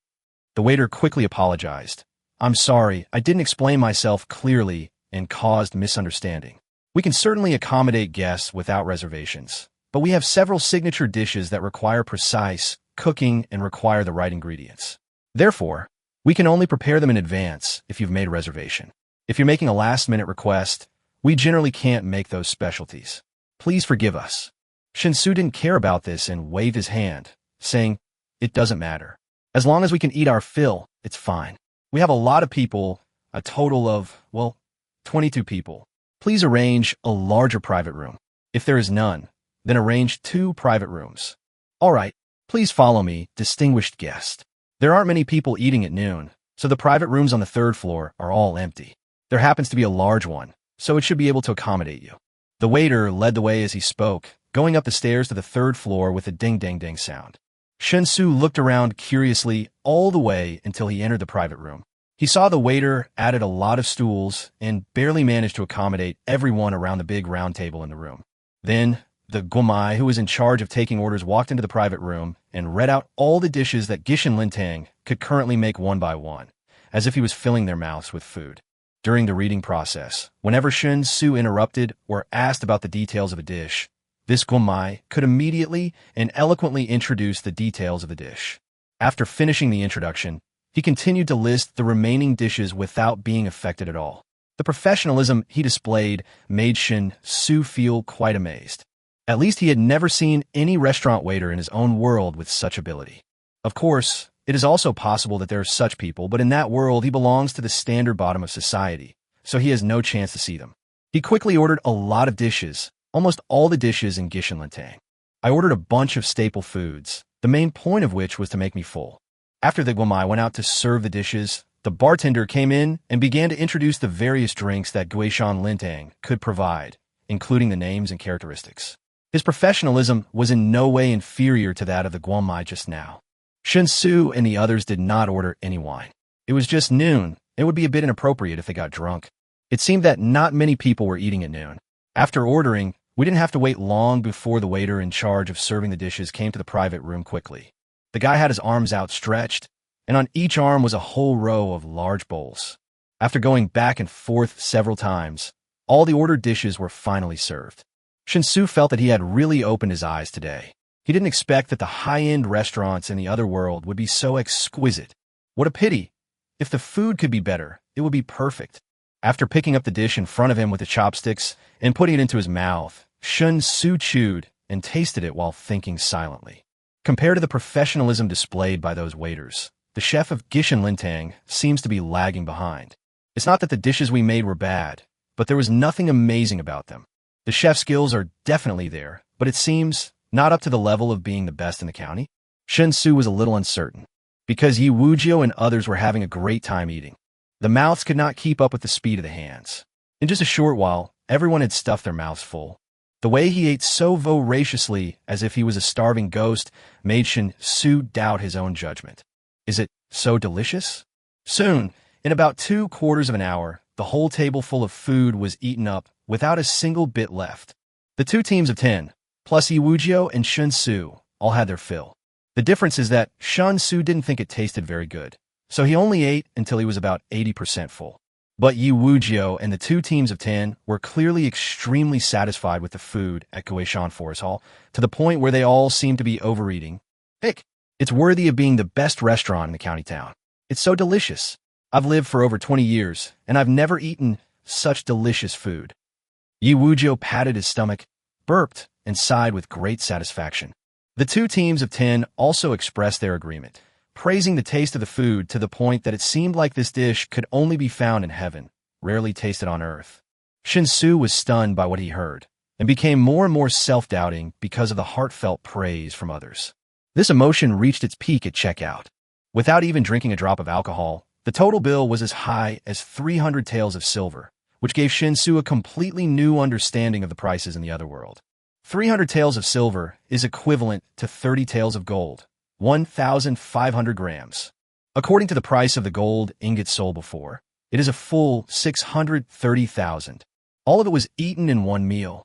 The waiter quickly apologized. "I'm sorry, I didn't explain myself clearly and caused misunderstanding. We can certainly accommodate guests without reservations, but we have several signature dishes that require precise cooking and require the right ingredients. Therefore, we can only prepare them in advance if you've made a reservation. If you're making a last-minute request, we generally can't make those specialties. Please forgive us." Shen Xu didn't care about this and waved his hand, saying, "It doesn't matter. As long as we can eat our fill, it's fine. We have a lot of people, a total of, 22 people. Please arrange a larger private room. If there is none, then arrange 2 private rooms." "All right, please follow me, distinguished guest. There aren't many people eating at noon, so the private rooms on the 3rd floor are all empty. There happens to be a large one, so it should be able to accommodate you." The waiter led the way as he spoke, going up the stairs to the 3rd floor with a ding-ding-ding sound. Shen Xu looked around curiously all the way until he entered the private room. He saw the waiter added a lot of stools and barely managed to accommodate everyone around the big round table in the room. Then, The gumai who was in charge of taking orders walked into the private room and read out all the dishes that Gishin Lintang could currently make one by one, as if he was filling their mouths with food. During the reading process, whenever Shen Xu interrupted or asked about the details of a dish, this gumai could immediately and eloquently introduce the details of the dish. After finishing the introduction, he continued to list the remaining dishes without being affected at all. The professionalism he displayed made Shen Xu feel quite amazed. At least he had never seen any restaurant waiter in his own world with such ability. Of course, it is also possible that there are such people, but in that world he belongs to the standard bottom of society, so he has no chance to see them. He quickly ordered a lot of dishes, almost all the dishes in Gishin Lintang. I ordered a bunch of staple foods, the main point of which was to make me full. After the gumai went out to serve the dishes, the bartender came in and began to introduce the various drinks that Gishin Lintang could provide, including the names and characteristics. His professionalism was in no way inferior to that of the gumai just now. Shen Xu and the others did not order any wine. It was just noon. It would be a bit inappropriate if they got drunk. It seemed that not many people were eating at noon. After ordering, we didn't have to wait long before the waiter in charge of serving the dishes came to the private room quickly. The guy had his arms outstretched, and on each arm was a whole row of large bowls. After going back and forth several times, all the ordered dishes were finally served. Shen Xu felt that he had really opened his eyes today. He didn't expect that the high-end restaurants in the other world would be so exquisite. What a pity. If the food could be better, it would be perfect. After picking up the dish in front of him with the chopsticks and putting it into his mouth, Shen Xu chewed and tasted it while thinking silently. Compared to the professionalism displayed by those waiters, the chef of Gishin Lintang seems to be lagging behind. It's not that the dishes we made were bad, but there was nothing amazing about them. The chef's skills are definitely there, but it seems not up to the level of being the best in the county. Shen Xu was a little uncertain, because Yi Wuzhou and others were having a great time eating. The mouths could not keep up with the speed of the hands. In just a short while, everyone had stuffed their mouths full. The way he ate so voraciously, as if he was a starving ghost, made Shen Xu doubt his own judgment. Is it so delicious? Soon, in about 2/4 of an hour, the whole table full of food was eaten up without a single bit left. The two teams of 10, plus Yi Wuzhou and Shen Xu, all had their fill. The difference is that Shen Xu didn't think it tasted very good, so he only ate until he was about 80% full. But Yi Wuzhou and the two teams of 10 were clearly extremely satisfied with the food at Guishan Forest Hall, to the point where they all seemed to be overeating. Heck, it's worthy of being the best restaurant in the county town. It's so delicious. I've lived for over 20 years, and I've never eaten such delicious food. Yi Wuzhou patted his stomach, burped, and sighed with great satisfaction. The two teams of 10 also expressed their agreement, praising the taste of the food to the point that it seemed like this dish could only be found in heaven, rarely tasted on earth. Shen Xu was stunned by what he heard, and became more and more self-doubting because of the heartfelt praise from others. This emotion reached its peak at checkout. Without even drinking a drop of alcohol, the total bill was as high as 300 taels of silver, which gave Shen Xu a completely new understanding of the prices in the other world. 300 taels of silver is equivalent to 30 taels of gold, 1,500 grams. According to the price of the gold ingot sold before, it is a full 630,000. All of it was eaten in one meal.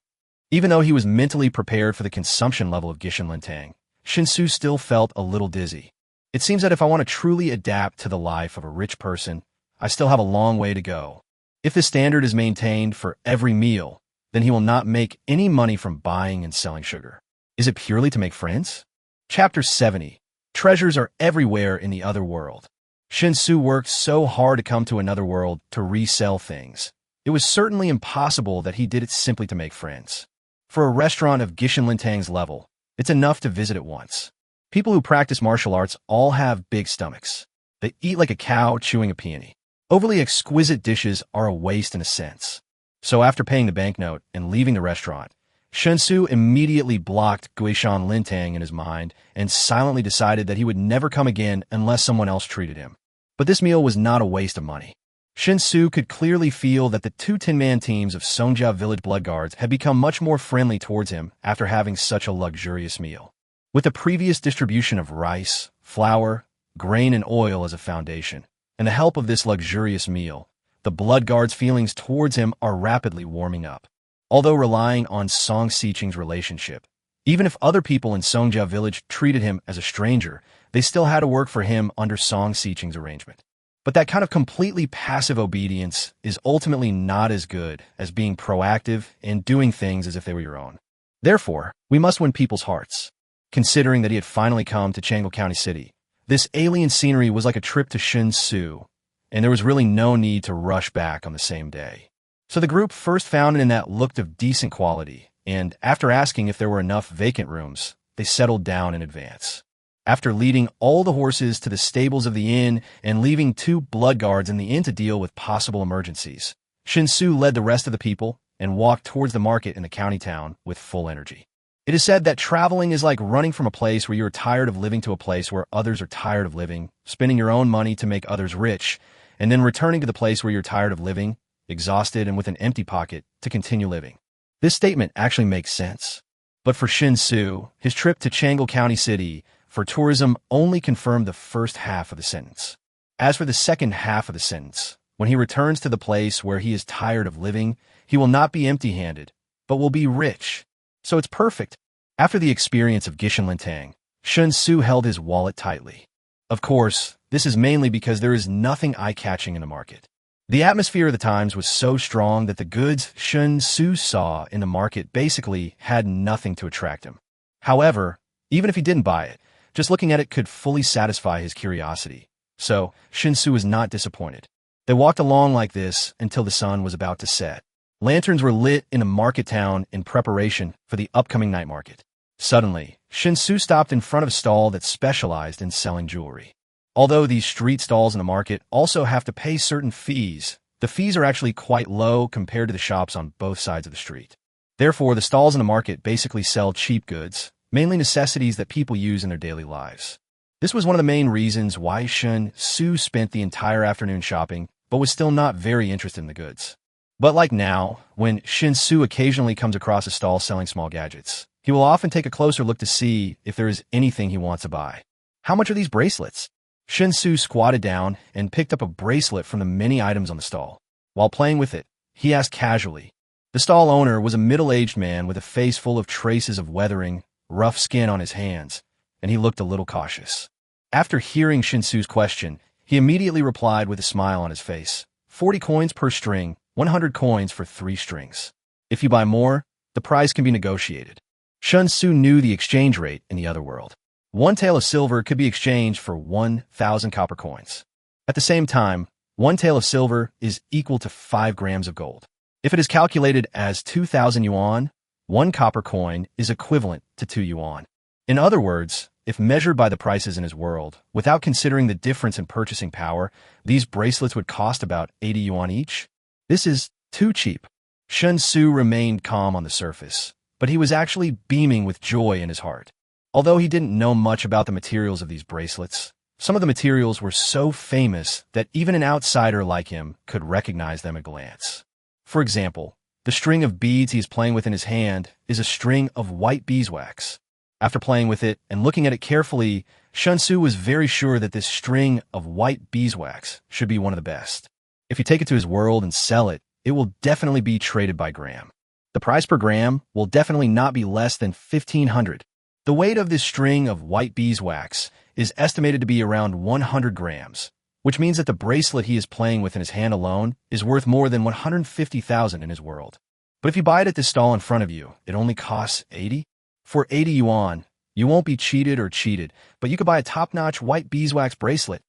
Even though he was mentally prepared for the consumption level of Gishin Lintang, Shen Xu still felt a little dizzy. It seems that if I want to truly adapt to the life of a rich person, I still have a long way to go. If the standard is maintained for every meal, then he will not make any money from buying and selling sugar. Is it purely to make friends? Chapter 70. Treasures are everywhere in the other world. Shen Xu worked so hard to come to another world to resell things. It was certainly impossible that he did it simply to make friends. For a restaurant of Gishin Lintang's level, it's enough to visit it once. People who practice martial arts all have big stomachs. They eat like a cow chewing a peony. Overly exquisite dishes are a waste in a sense. So after paying the banknote and leaving the restaurant, Shen Xu immediately blocked Guishan Lintang in his mind and silently decided that he would never come again unless someone else treated him. But this meal was not a waste of money. Shen Xu could clearly feel that the two 10-man teams of Songjia Village Blood Guards had become much more friendly towards him after having such a luxurious meal. With the previous distribution of rice, flour, grain, and oil as a foundation, and the help of this luxurious meal, the Blood Guard's feelings towards him are rapidly warming up. although relying on Song Xiqing's relationship. Even if other people in Songjia village treated him as a stranger, they still had to work for him under Song Xiqing's arrangement. But that kind of completely passive obedience is ultimately not as good as being proactive and doing things as if they were your own. Therefore, we must win people's hearts. Considering that he had finally come to Changle County City, this alien scenery was like a trip to Shen Xu, and there was really no need to rush back on the same day. So the group first found an inn that looked of decent quality, and after asking if there were enough vacant rooms, they settled down in advance. After leading all the horses to the stables of the inn and leaving 2 blood guards in the inn to deal with possible emergencies, Shen Xu led the rest of the people and walked towards the market in the county town with full energy. It is said that traveling is like running from a place where you are tired of living to a place where others are tired of living, spending your own money to make others rich, and then returning to the place where you're tired of living, exhausted and with an empty pocket, to continue living. This statement actually makes sense. But for Shen Xu, his trip to Changle County City for tourism only confirmed the first half of the sentence. As for the second half of the sentence, when he returns to the place where he is tired of living, he will not be empty-handed, but will be rich. So it's perfect. After the experience of Gishenlintang, Shen Xu held his wallet tightly. Of course, this is mainly because there is nothing eye-catching in the market. The atmosphere of the times was so strong that the goods Shen Xu saw in the market basically had nothing to attract him. However, even if he didn't buy it, just looking at it could fully satisfy his curiosity. So, Shen Xu was not disappointed. They walked along like this until the sun was about to set. Lanterns were lit in the market town in preparation for the upcoming night market. Suddenly, Shen Xu stopped in front of a stall that specialized in selling jewelry. Although these street stalls in the market also have to pay certain fees, the fees are actually quite low compared to the shops on both sides of the street. Therefore, the stalls in the market basically sell cheap goods, mainly necessities that people use in their daily lives. This was one of the main reasons why Shen Xu spent the entire afternoon shopping, but was still not very interested in the goods. But like now, when Shen Xu occasionally comes across a stall selling small gadgets, he will often take a closer look to see if there is anything he wants to buy. How much are these bracelets? Shen Xu squatted down and picked up a bracelet from the many items on the stall. While playing with it, he asked casually. The stall owner was a middle-aged man with a face full of traces of weathering, rough skin on his hands, and he looked a little cautious. After hearing Shen Xu's question, he immediately replied with a smile on his face. 40 coins per string, 100 coins for 3 strings. If you buy more, the price can be negotiated. Shen Xu knew the exchange rate in the other world. 1 tael of silver could be exchanged for 1,000 copper coins. At the same time, 1 tael of silver is equal to 5 grams of gold. If it is calculated as 2,000 yuan, 1 copper coin is equivalent to 2 yuan. In other words, if measured by the prices in his world, without considering the difference in purchasing power, these bracelets would cost about 80 yuan each. This is too cheap. Shen Xu remained calm on the surface, but he was actually beaming with joy in his heart. Although he didn't know much about the materials of these bracelets, some of the materials were so famous that even an outsider like him could recognize them at a glance. For example, the string of beads he is playing with in his hand is a string of white beeswax. After playing with it and looking at it carefully, Shen Xu was very sure that this string of white beeswax should be one of the best. If you take it to his world and sell it, it will definitely be traded by gram. The price per gram will definitely not be less than 1,500. The weight of this string of white beeswax is estimated to be around 100 grams, which means that the bracelet he is playing with in his hand alone is worth more than 150,000 in his world. But if you buy it at this stall in front of you, it only costs 80? For 80 yuan, you won't be cheated, but you could buy a top-notch white beeswax bracelet.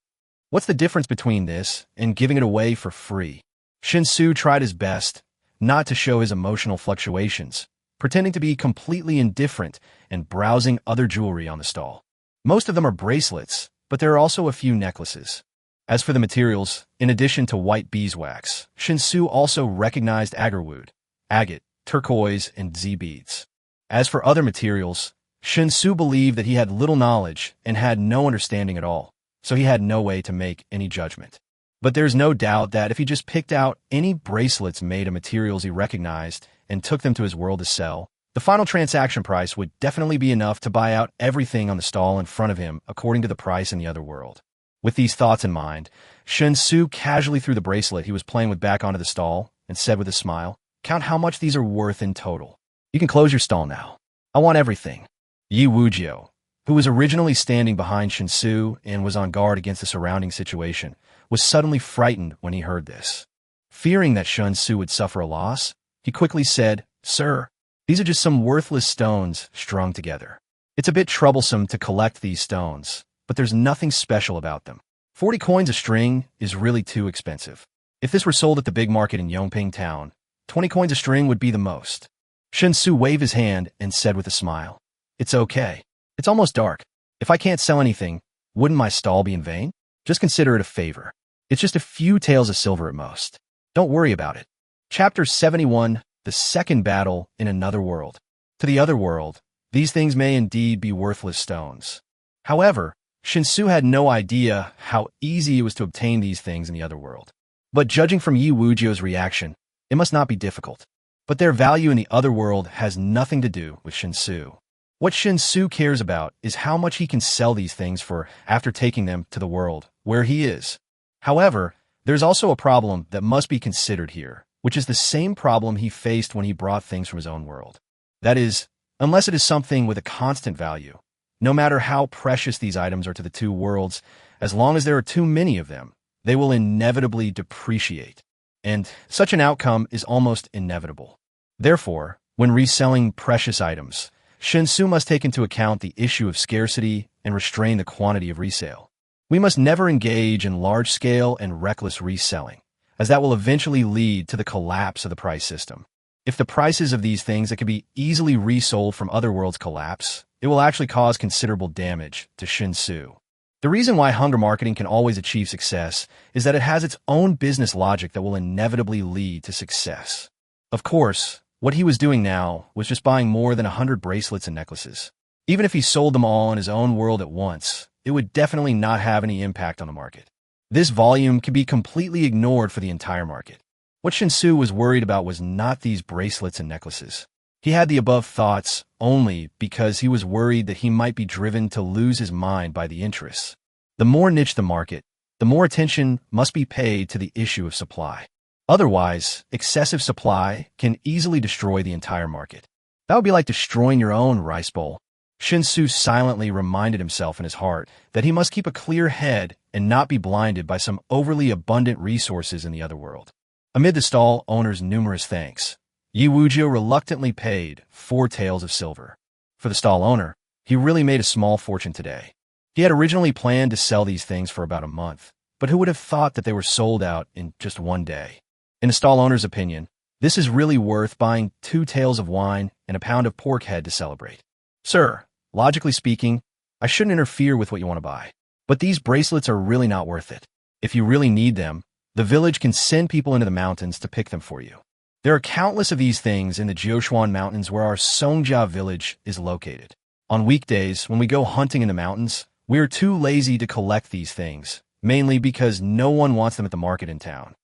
What's the difference between this and giving it away for free? Shen Xu tried his best not to show his emotional fluctuations, pretending to be completely indifferent and browsing other jewelry on the stall. Most of them are bracelets, but there are also a few necklaces. As for the materials, in addition to white beeswax, Shen Xu also recognized agarwood, agate, turquoise, and Z beads. As for other materials, Shen Xu believed that he had little knowledge and had no understanding at all, so he had no way to make any judgment. But there's no doubt that if he just picked out any bracelets made of materials he recognized and took them to his world to sell, the final transaction price would definitely be enough to buy out everything on the stall in front of him according to the price in the other world. With these thoughts in mind, Shen Xu casually threw the bracelet he was playing with back onto the stall and said with a smile, Count how much these are worth in total. You can close your stall now. I want everything. Yi Wujiu, who was originally standing behind Shen Xu and was on guard against the surrounding situation, was suddenly frightened when he heard this. Fearing that Shen Xu would suffer a loss, he quickly said, "Sir, these are just some worthless stones strung together. It's a bit troublesome to collect these stones, but there's nothing special about them. 40 coins a string is really too expensive. If this were sold at the big market in Yongping town, 20 coins a string would be the most." Shen Xu waved his hand and said with a smile, "It's okay. It's almost dark. If I can't sell anything, wouldn't my stall be in vain? Just consider it a favor. It's just a few taels of silver at most. Don't worry about it." Chapter 71, The Second Battle in Another World. To the other world, these things may indeed be worthless stones. However, Shen Xu had no idea how easy it was to obtain these things in the other world. But judging from Yi Wujiu's reaction, it must not be difficult. But their value in the other world has nothing to do with Shen Xu. What Shen Xu cares about is how much he can sell these things for after taking them to the world where he is. However, there's also a problem that must be considered here, which is the same problem he faced when he brought things from his own world. That is, unless it is something with a constant value, no matter how precious these items are to the two worlds, as long as there are too many of them, they will inevitably depreciate. And such an outcome is almost inevitable. Therefore, when reselling precious items, Shen Xu must take into account the issue of scarcity and restrain the quantity of resale. We must never engage in large-scale and reckless reselling, as that will eventually lead to the collapse of the price system. If the prices of these things that can be easily resold from other worlds collapse, it will actually cause considerable damage to Shen Xu. The reason why hunger marketing can always achieve success is that it has its own business logic that will inevitably lead to success. Of course, what he was doing now was just buying more than 100 bracelets and necklaces. Even if he sold them all in his own world at once, it would definitely not have any impact on the market. This volume can be completely ignored for the entire market. What Shen Xu was worried about was not these bracelets and necklaces. He had the above thoughts only because he was worried that he might be driven to lose his mind by the interests. The more niche the market, the more attention must be paid to the issue of supply. Otherwise, excessive supply can easily destroy the entire market. That would be like destroying your own rice bowl. Shen Xu silently reminded himself in his heart that he must keep a clear head and not be blinded by some overly abundant resources in the other world. Amid the stall owner's numerous thanks, Yi Wujiu reluctantly paid 4 taels of silver. For the stall owner, he really made a small fortune today. He had originally planned to sell these things for about a month, but who would have thought that they were sold out in just one day? In the stall owner's opinion, this is really worth buying 2 taels of wine and a pound of pork head to celebrate. "Sir, logically speaking, I shouldn't interfere with what you want to buy, but these bracelets are really not worth it. If you really need them, the village can send people into the mountains to pick them for you. There are countless of these things in the Jiushuan Mountains where our Songjia village is located. On weekdays, when we go hunting in the mountains, we are too lazy to collect these things, mainly because no one wants them at the market in town."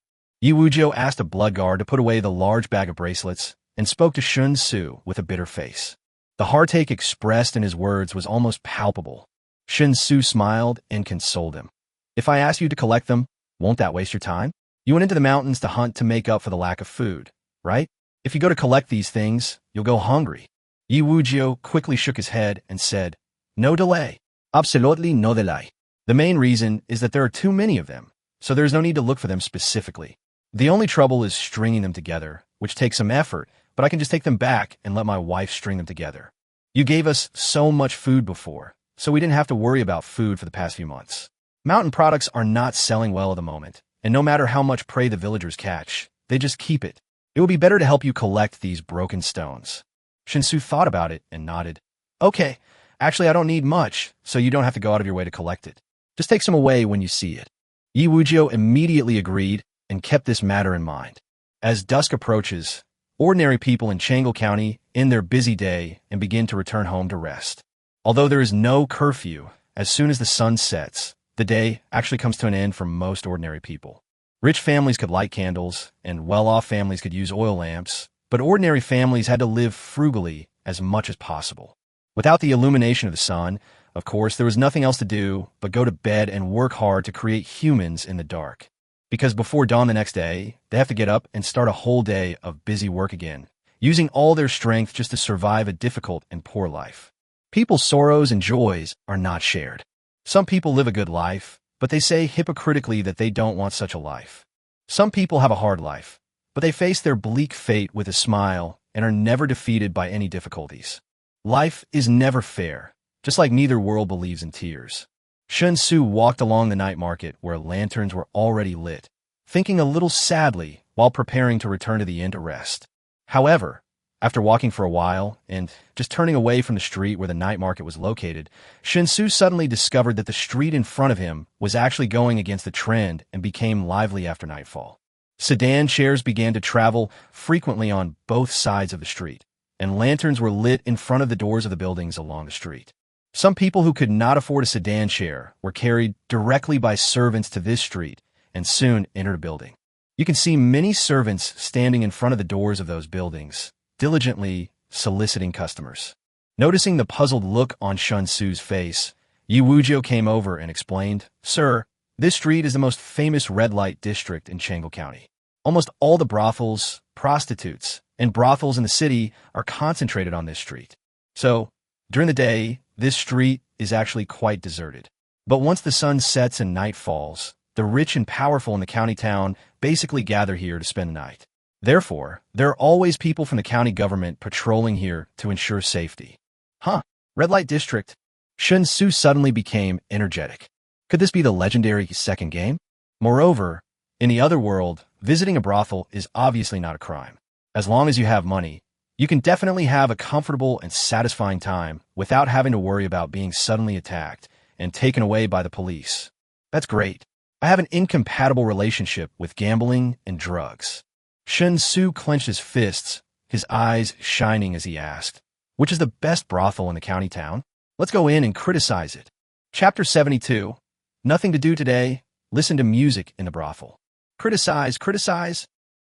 Yi Wujiu asked a blood guard to put away the large bag of bracelets and spoke to Shen Xu with a bitter face. The heartache expressed in his words was almost palpable. Shen Xu smiled and consoled him. "If I ask you to collect them, won't that waste your time? You went into the mountains to hunt to make up for the lack of food, right? If you go to collect these things, you'll go hungry." Yi Wujiu quickly shook his head and said, "No delay. Absolutely no delay. The main reason is that there are too many of them, so there's no need to look for them specifically. The only trouble is stringing them together, which takes some effort, but I can just take them back and let my wife string them together. You gave us so much food before, so we didn't have to worry about food for the past few months. Mountain products are not selling well at the moment, and no matter how much prey the villagers catch, they just keep it. It would be better to help you collect these broken stones." Shen Xu thought about it and nodded. "Okay, actually I don't need much, so you don't have to go out of your way to collect it. Just take some away when you see it." Yi Wujiu immediately agreed and kept this matter in mind. As dusk approaches, ordinary people in Changle County end their busy day and begin to return home to rest. Although there is no curfew, as soon as the sun sets, the day actually comes to an end for most ordinary people. Rich families could light candles, and well-off families could use oil lamps, but ordinary families had to live frugally as much as possible. Without the illumination of the sun, of course, there was nothing else to do but go to bed and work hard to create humans in the dark. because before dawn the next day, they have to get up and start a whole day of busy work again, using all their strength just to survive a difficult and poor life. People's sorrows and joys are not shared. Some people live a good life, but they say hypocritically that they don't want such a life. Some people have a hard life, but they face their bleak fate with a smile and are never defeated by any difficulties. Life is never fair, just like neither world believes in tears. Shen Xu walked along the night market where lanterns were already lit, thinking a little sadly while preparing to return to the inn to rest. However, after walking for a while and just turning away from the street where the night market was located, Shen Xu suddenly discovered that the street in front of him was actually going against the trend and became lively after nightfall. Sedan chairs began to travel frequently on both sides of the street, and lanterns were lit in front of the doors of the buildings along the street. Some people who could not afford a sedan chair were carried directly by servants to this street and soon entered a building. You can see many servants standing in front of the doors of those buildings, diligently soliciting customers. Noticing the puzzled look on Shen Xu's face, Yi Wuzhou came over and explained, "Sir, this street is the most famous red light district in Chang'an County. Almost all the brothels, prostitutes, and brothels in the city are concentrated on this street. So, during the day, this street is actually quite deserted. But once the sun sets and night falls, the rich and powerful in the county town basically gather here to spend the night. Therefore, there are always people from the county government patrolling here to ensure safety." Huh, red light district. Shen Xu suddenly became energetic. Could this be the legendary second game? Moreover, in the other world, visiting a brothel is obviously not a crime. As long as you have money, you can definitely have a comfortable and satisfying time without having to worry about being suddenly attacked and taken away by the police. That's great. I have an incompatible relationship with gambling and drugs. Shen Xu clenched his fists, his eyes shining as he asked, "Which is the best brothel in the county town? Let's go in and criticize it." Chapter 72. Nothing to do today. Listen to music in the brothel. Criticize.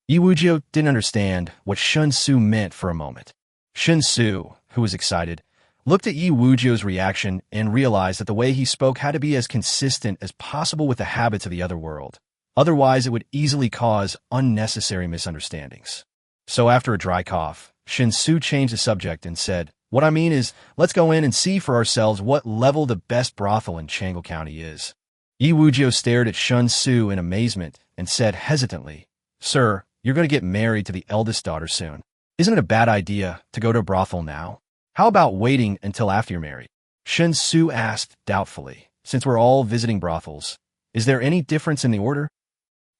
Yi Wuzhou didn't understand what Shen Xu meant for a moment. Shen Xu, who was excited, looked at Yi Wuzhou's reaction and realized that the way he spoke had to be as consistent as possible with the habits of the other world. Otherwise, it would easily cause unnecessary misunderstandings. So after a dry cough, Shen Xu changed the subject and said, "What I mean is, let's go in and see for ourselves what level the best brothel in Chang'an County is." Yi Wuzhou stared at Shen Xu in amazement and said hesitantly, "Sir, you're going to get married to the eldest daughter soon. Isn't it a bad idea to go to a brothel now? How about waiting until after you're married?" Shen Xu asked doubtfully, "Since we're all visiting brothels, is there any difference in the order?"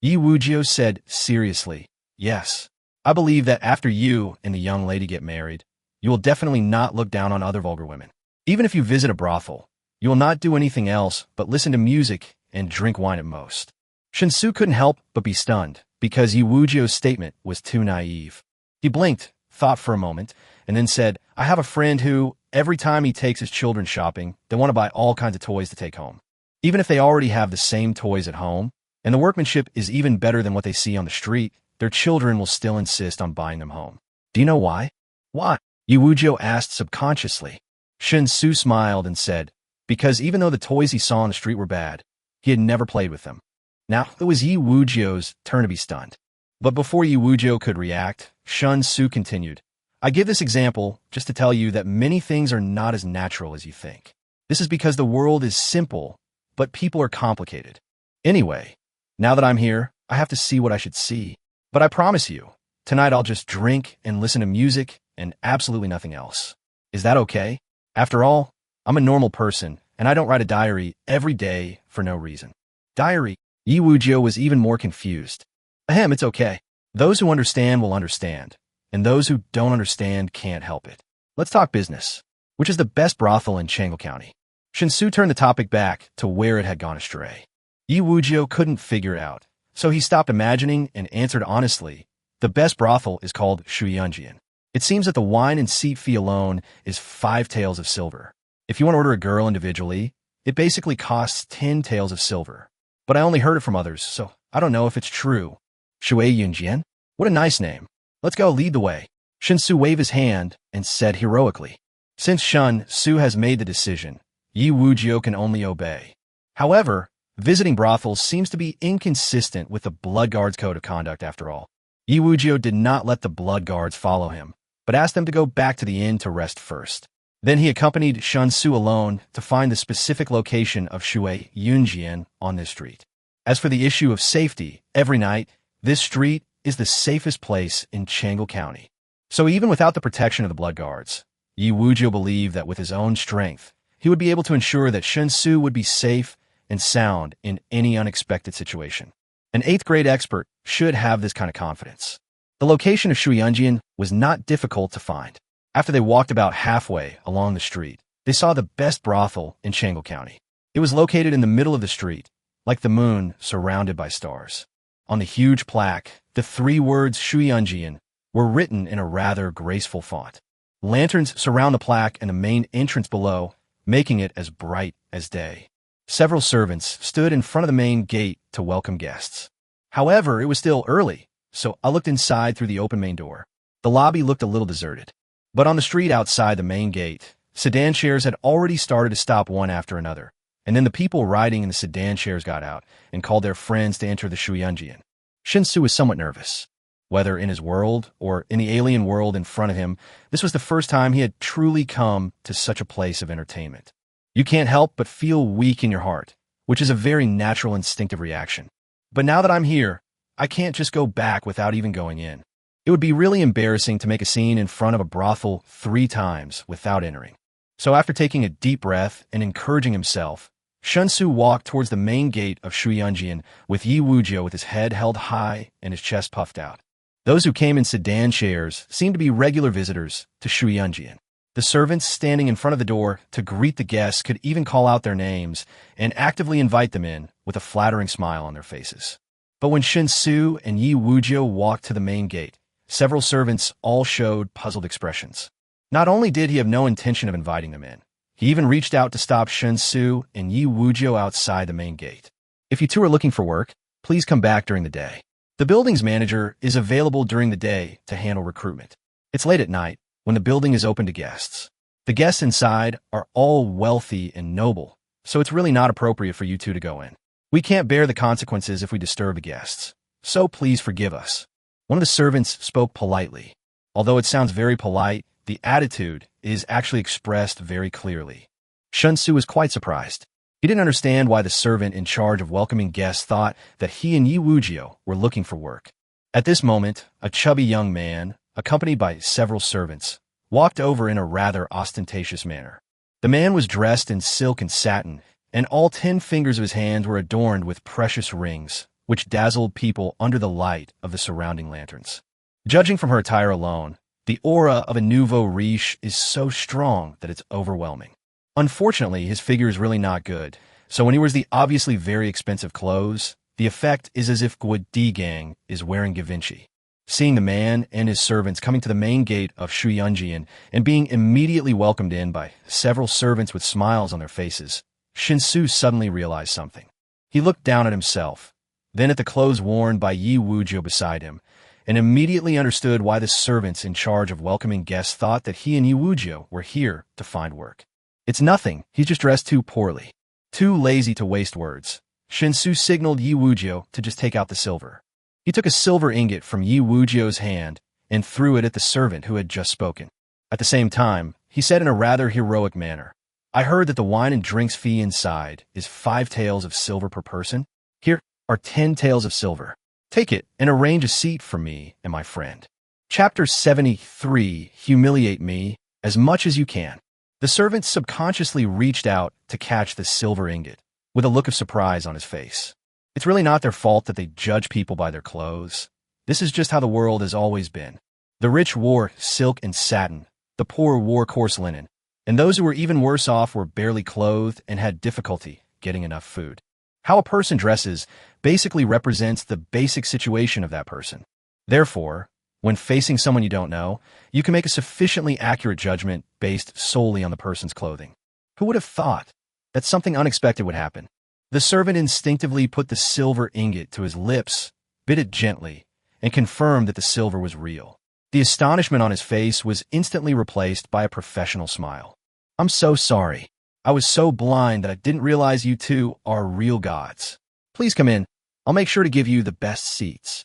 Yi Wuzhou said seriously, "Yes. I believe that after you and the young lady get married, you will definitely not look down on other vulgar women. Even if you visit a brothel, you will not do anything else but listen to music and drink wine at most." Shen Xu couldn't help but be stunned, because Yi Wuzhou's statement was too naive. He blinked, thought for a moment, and then said, "I have a friend who, every time he takes his children shopping, they want to buy all kinds of toys to take home. Even if they already have the same toys at home, and the workmanship is even better than what they see on the street, their children will still insist on buying them home. Do you know why?" "Why?" Yi Wuzhou asked subconsciously. Shen Xu smiled and said, "Because even though the toys he saw on the street were bad, he had never played with them." Now, it was Yi Wuzhou's turn to be stunned. But before Yi Wuzhou could react, Shen Xu continued, "I give this example just to tell you that many things are not as natural as you think. This is because the world is simple, but people are complicated. Anyway, now that I'm here, I have to see what I should see. But I promise you, tonight I'll just drink and listen to music and absolutely nothing else. Is that okay? After all, I'm a normal person, and I don't write a diary every day for no reason." "Diary?" Yi Wuzhou was even more confused. "Ahem, it's okay. Those who understand will understand, and those who don't understand can't help it. Let's talk business. Which is the best brothel in Chang'an County?" Shen Xu turned the topic back to where it had gone astray. Yi Wuzhou couldn't figure it out, so he stopped imagining and answered honestly, "The best brothel is called Shuyunjian. It seems that the wine and seat fee alone is 5 taels of silver. If you want to order a girl individually, it basically costs 10 taels of silver. But I only heard it from others, so I don't know if it's true." "Shuyunjian? What a nice name. Let's go, lead the way." Shen Xu waved his hand and said heroically. Since Shen Xu has made the decision, Yi Wuzhou can only obey. However, Visiting brothels seems to be inconsistent with the Blood Guard's code of conduct after all. Yi Wujio did not let the Blood Guards follow him, but asked them to go back to the inn to rest first. Then he accompanied Shen Xu alone to find the specific location of Shui Yunjian on this street. As for the issue of safety, every night, this street is the safest place in Chang'e County. So even without the protection of the Blood Guards, Yi Wujio believed that with his own strength, he would be able to ensure that Shen Xu would be safe and sound in any unexpected situation. An 8th grade expert should have this kind of confidence. The location of Shui Yunjian was not difficult to find. After they walked about halfway along the street, they saw the best brothel in Chang'e County. It was located in the middle of the street, like the moon surrounded by stars. On the huge plaque, the 3 words Shui Yunjian were written in a rather graceful font. Lanterns surround the plaque and the main entrance below, making it as bright as day. Several servants stood in front of the main gate to welcome guests. However, it was still early, so I looked inside through the open main door. The lobby looked a little deserted. But on the street outside the main gate, sedan chairs had already started to stop one after another, and then the people riding in the sedan chairs got out and called their friends to enter the Shui Yunjian. Shen Xu was somewhat nervous. Whether in his world or in the alien world in front of him, this was the first time he had truly come to such a place of entertainment. You can't help but feel weak in your heart, which is a very natural instinctive reaction. But now that I'm here, I can't just go back without even going in. It would be really embarrassing to make a scene in front of a brothel 3 times without entering. So after taking a deep breath and encouraging himself, Shen Xu walked towards the main gate of Shui Yunjian with Yi Wujio with his head held high and his chest puffed out. Those who came in sedan chairs seemed to be regular visitors to Shui Yunjian. The servants standing in front of the door to greet the guests could even call out their names and actively invite them in with a flattering smile on their faces. But when Shen Xu and Yi Wujio walked to the main gate, several servants all showed puzzled expressions. Not only did he have no intention of inviting them in, he even reached out to stop Shen Xu and Yi Wujio outside the main gate. If you two are looking for work, please come back during the day. The building's manager is available during the day to handle recruitment. It's late at night when the building is open to guests. The guests inside are all wealthy and noble, so it's really not appropriate for you two to go in. We can't bear the consequences if we disturb the guests, so please forgive us. One of the servants spoke politely. Although it sounds very polite, the attitude is actually expressed very clearly. Shen Xu was quite surprised. He didn't understand why the servant in charge of welcoming guests thought that he and Yi Wujio were looking for work. At this moment, a chubby young man, accompanied by several servants, walked over in a rather ostentatious manner. The man was dressed in silk and satin, and all 10 fingers of his hands were adorned with precious rings, which dazzled people under the light of the surrounding lanterns. Judging from her attire alone, the aura of a nouveau riche is so strong that it's overwhelming. Unfortunately, his figure is really not good, so when he wears the obviously very expensive clothes, the effect is as if Guo Gang is wearing Givenchy. Seeing the man and his servants coming to the main gate of Shui Yunjian and being immediately welcomed in by several servants with smiles on their faces, Shen Xu suddenly realized something. He looked down at himself, then at the clothes worn by Yi Wujio beside him, and immediately understood why the servants in charge of welcoming guests thought that he and Yi Wujio were here to find work. It's nothing, he's just dressed too poorly. Too lazy to waste words, Shen Xu signaled Yi Wujio to just take out the silver. He took a silver ingot from Yi Wujio's hand and threw it at the servant who had just spoken. At the same time, he said in a rather heroic manner, "I heard that the wine and drinks fee inside is 5 taels of silver per person. Here are 10 taels of silver. Take it and arrange a seat for me and my friend." Chapter 73, Humiliate Me as much as you can. The servant subconsciously reached out to catch the silver ingot, with a look of surprise on his face. It's really not their fault that they judge people by their clothes. This is just how the world has always been. The rich wore silk and satin, the poor wore coarse linen, and those who were even worse off were barely clothed and had difficulty getting enough food. How a person dresses basically represents the basic situation of that person. Therefore, when facing someone you don't know, you can make a sufficiently accurate judgment based solely on the person's clothing. Who would have thought that something unexpected would happen? The servant instinctively put the silver ingot to his lips, bit it gently, and confirmed that the silver was real. The astonishment on his face was instantly replaced by a professional smile. "I'm so sorry. I was so blind that I didn't realize you two are real gods. Please come in. I'll make sure to give you the best seats."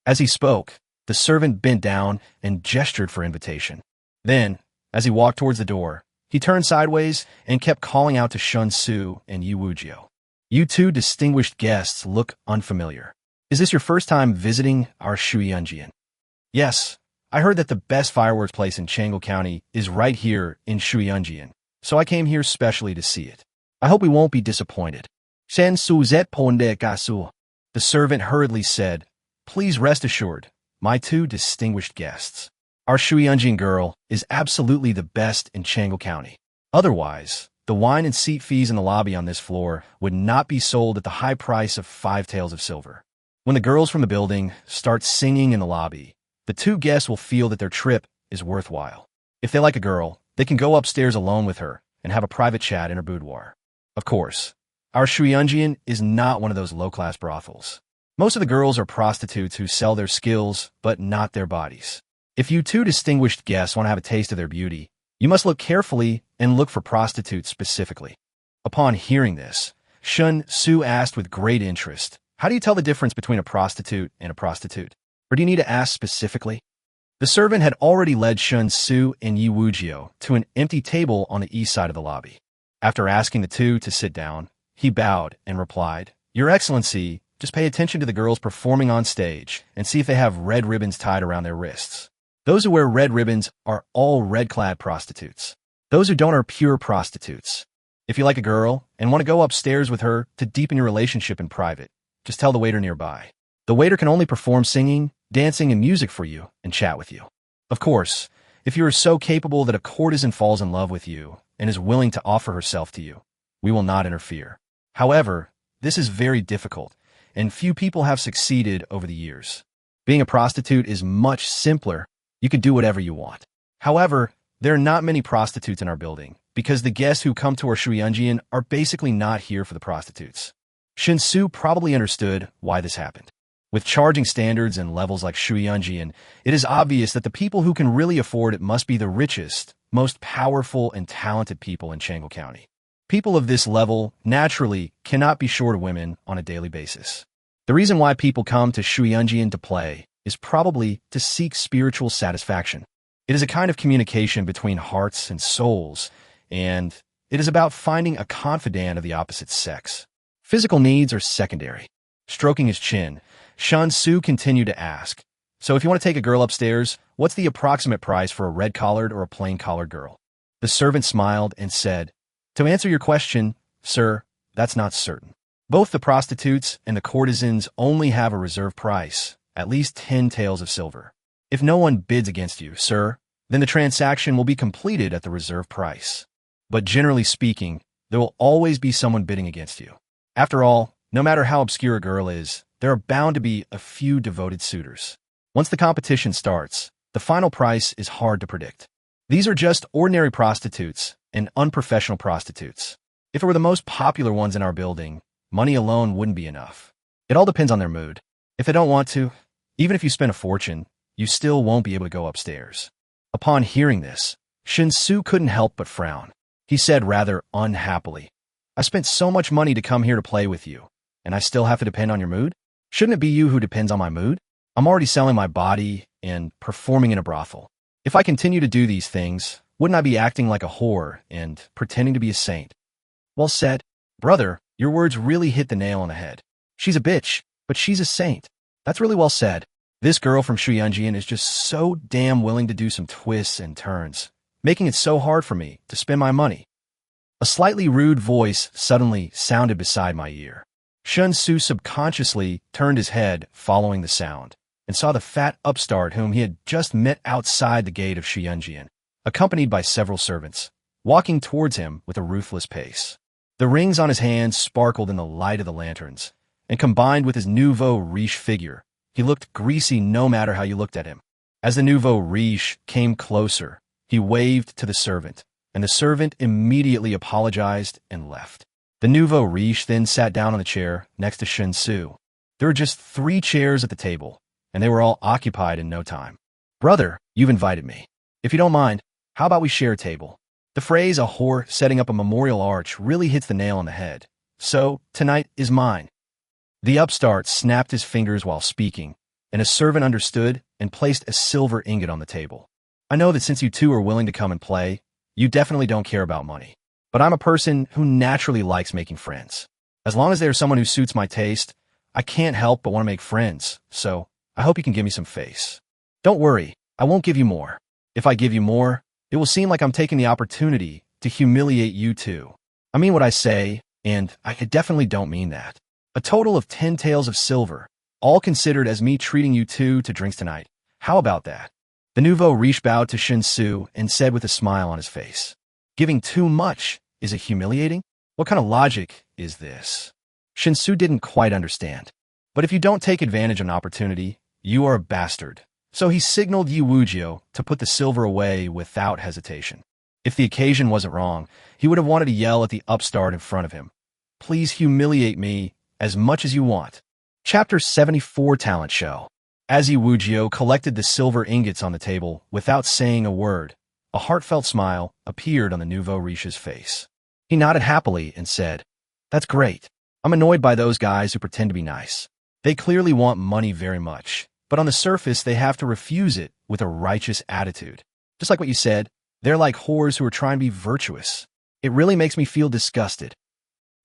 As he spoke, the servant bent down and gestured for invitation. Then, as he walked towards the door, he turned sideways and kept calling out to Shen Xu and Yi Wujiu. "You two distinguished guests look unfamiliar. Is this your first time visiting our Shuyuanjian?" "Yes, I heard that the best fireworks place in Chang'e County is right here in Shuyuanjian, so I came here specially to see it. I hope we won't be disappointed." "Shen Xu zet ponde gasu," the servant hurriedly said. "Please rest assured, my two distinguished guests. Our Shuyuanjian girl is absolutely the best in Chang'e County. Otherwise, the wine and seat fees in the lobby on this floor would not be sold at the high price of 5 taels of silver. When the girls from the building start singing in the lobby, the two guests will feel that their trip is worthwhile. If they like a girl, they can go upstairs alone with her and have a private chat in her boudoir. Of course, our Shuyuanjian is not one of those low-class brothels. Most of the girls are prostitutes who sell their skills, but not their bodies. If you two distinguished guests want to have a taste of their beauty, you must look carefully and look for prostitutes specifically." Upon hearing this, Shen Xu asked with great interest, "How do you tell the difference between a prostitute and a prostitute? Or do you need to ask specifically?" The servant had already led Shen Xu and Yi Wujiu to an empty table on the east side of the lobby. After asking the two to sit down, he bowed and replied, "Your Excellency, just pay attention to the girls performing on stage and see if they have red ribbons tied around their wrists. Those who wear red ribbons are all red-clad prostitutes. Those who don't are pure prostitutes. If you like a girl and want to go upstairs with her to deepen your relationship in private, just tell the waiter nearby. The waiter can only perform singing, dancing, and music for you and chat with you. Of course, if you are so capable that a courtesan falls in love with you and is willing to offer herself to you, we will not interfere. However, this is very difficult, and few people have succeeded over the years. Being a prostitute is much simpler. You can do whatever you want. However, there are not many prostitutes in our building because the guests who come to our Shuyuanjian are basically not here for the prostitutes." Shen Xu probably understood why this happened. With charging standards and levels like Shuyuanjian, it is obvious that the people who can really afford it must be the richest, most powerful, and talented people in Chang'e County. People of this level naturally cannot be short of women on a daily basis. The reason why people come to Shuyuanjian to play is probably to seek spiritual satisfaction. It is a kind of communication between hearts and souls, and it is about finding a confidant of the opposite sex. Physical needs are secondary. Stroking his chin, Shen Xu continued to ask, "So if you want to take a girl upstairs, what's the approximate price for a red-collared or a plain-collared girl?" The servant smiled and said, "To answer your question, sir, that's not certain. Both the prostitutes and the courtesans only have a reserve price, at least 10 taels of silver. If no one bids against you, sir, then the transaction will be completed at the reserve price. But generally speaking, there will always be someone bidding against you. After all, no matter how obscure a girl is, there are bound to be a few devoted suitors. Once the competition starts, the final price is hard to predict. These are just ordinary prostitutes and unprofessional prostitutes. If it were the most popular ones in our building, money alone wouldn't be enough. It all depends on their mood. If they don't want to, even if you spend a fortune, you still won't be able to go upstairs." Upon hearing this, Shen Xu couldn't help but frown. He said rather unhappily, "I spent so much money to come here to play with you, and I still have to depend on your mood? Shouldn't it be you who depends on my mood? I'm already selling my body and performing in a brothel. If I continue to do these things, wouldn't I be acting like a whore and pretending to be a saint?" "Well said. Brother, your words really hit the nail on the head. She's a bitch, but she's a saint. That's really well said. This girl from Shuyuanjian is just so damn willing to do some twists and turns, making it so hard for me to spend my money." A slightly rude voice suddenly sounded beside my ear. Shen Xu subconsciously turned his head following the sound and saw the fat upstart whom he had just met outside the gate of Shuyuanjian, accompanied by several servants, walking towards him with a ruthless pace. The rings on his hands sparkled in the light of the lanterns, and combined with his nouveau riche figure, he looked greasy no matter how you looked at him. As the nouveau riche came closer, he waved to the servant, and the servant immediately apologized and left. The nouveau riche then sat down on the chair next to Shen Xu. There were just 3 chairs at the table, and they were all occupied in no time. "Brother, you've invited me. If you don't mind, how about we share a table?" The phrase "a whore setting up a memorial arch" really hits the nail on the head. So, tonight is mine. The upstart snapped his fingers while speaking, and a servant understood and placed a silver ingot on the table. I know that since you two are willing to come and play, you definitely don't care about money. But I'm a person who naturally likes making friends. As long as there's someone who suits my taste, I can't help but want to make friends, so I hope you can give me some face. Don't worry, I won't give you more. If I give you more, it will seem like I'm taking the opportunity to humiliate you two. I mean what I say, and I definitely don't mean that. A total of 10 taels of silver, all considered as me treating you two to drinks tonight. How about that? The nouveau riche bowed to Shen Xu and said with a smile on his face, "Giving too much, is it humiliating? What kind of logic is this?" Shen Xu didn't quite understand. But if you don't take advantage of an opportunity, you are a bastard. So he signaled Yi Wujio to put the silver away without hesitation. If the occasion wasn't wrong, he would have wanted to yell at the upstart in front of him, "Please humiliate me as much as you want." Chapter 74 Talent Show. As Yi Wujio collected the silver ingots on the table without saying a word, a heartfelt smile appeared on the nouveau riche's face. He nodded happily and said, "That's great. I'm annoyed by those guys who pretend to be nice. They clearly want money very much, but on the surface they have to refuse it with a righteous attitude. Just like what you said, they're like whores who are trying to be virtuous. It really makes me feel disgusted.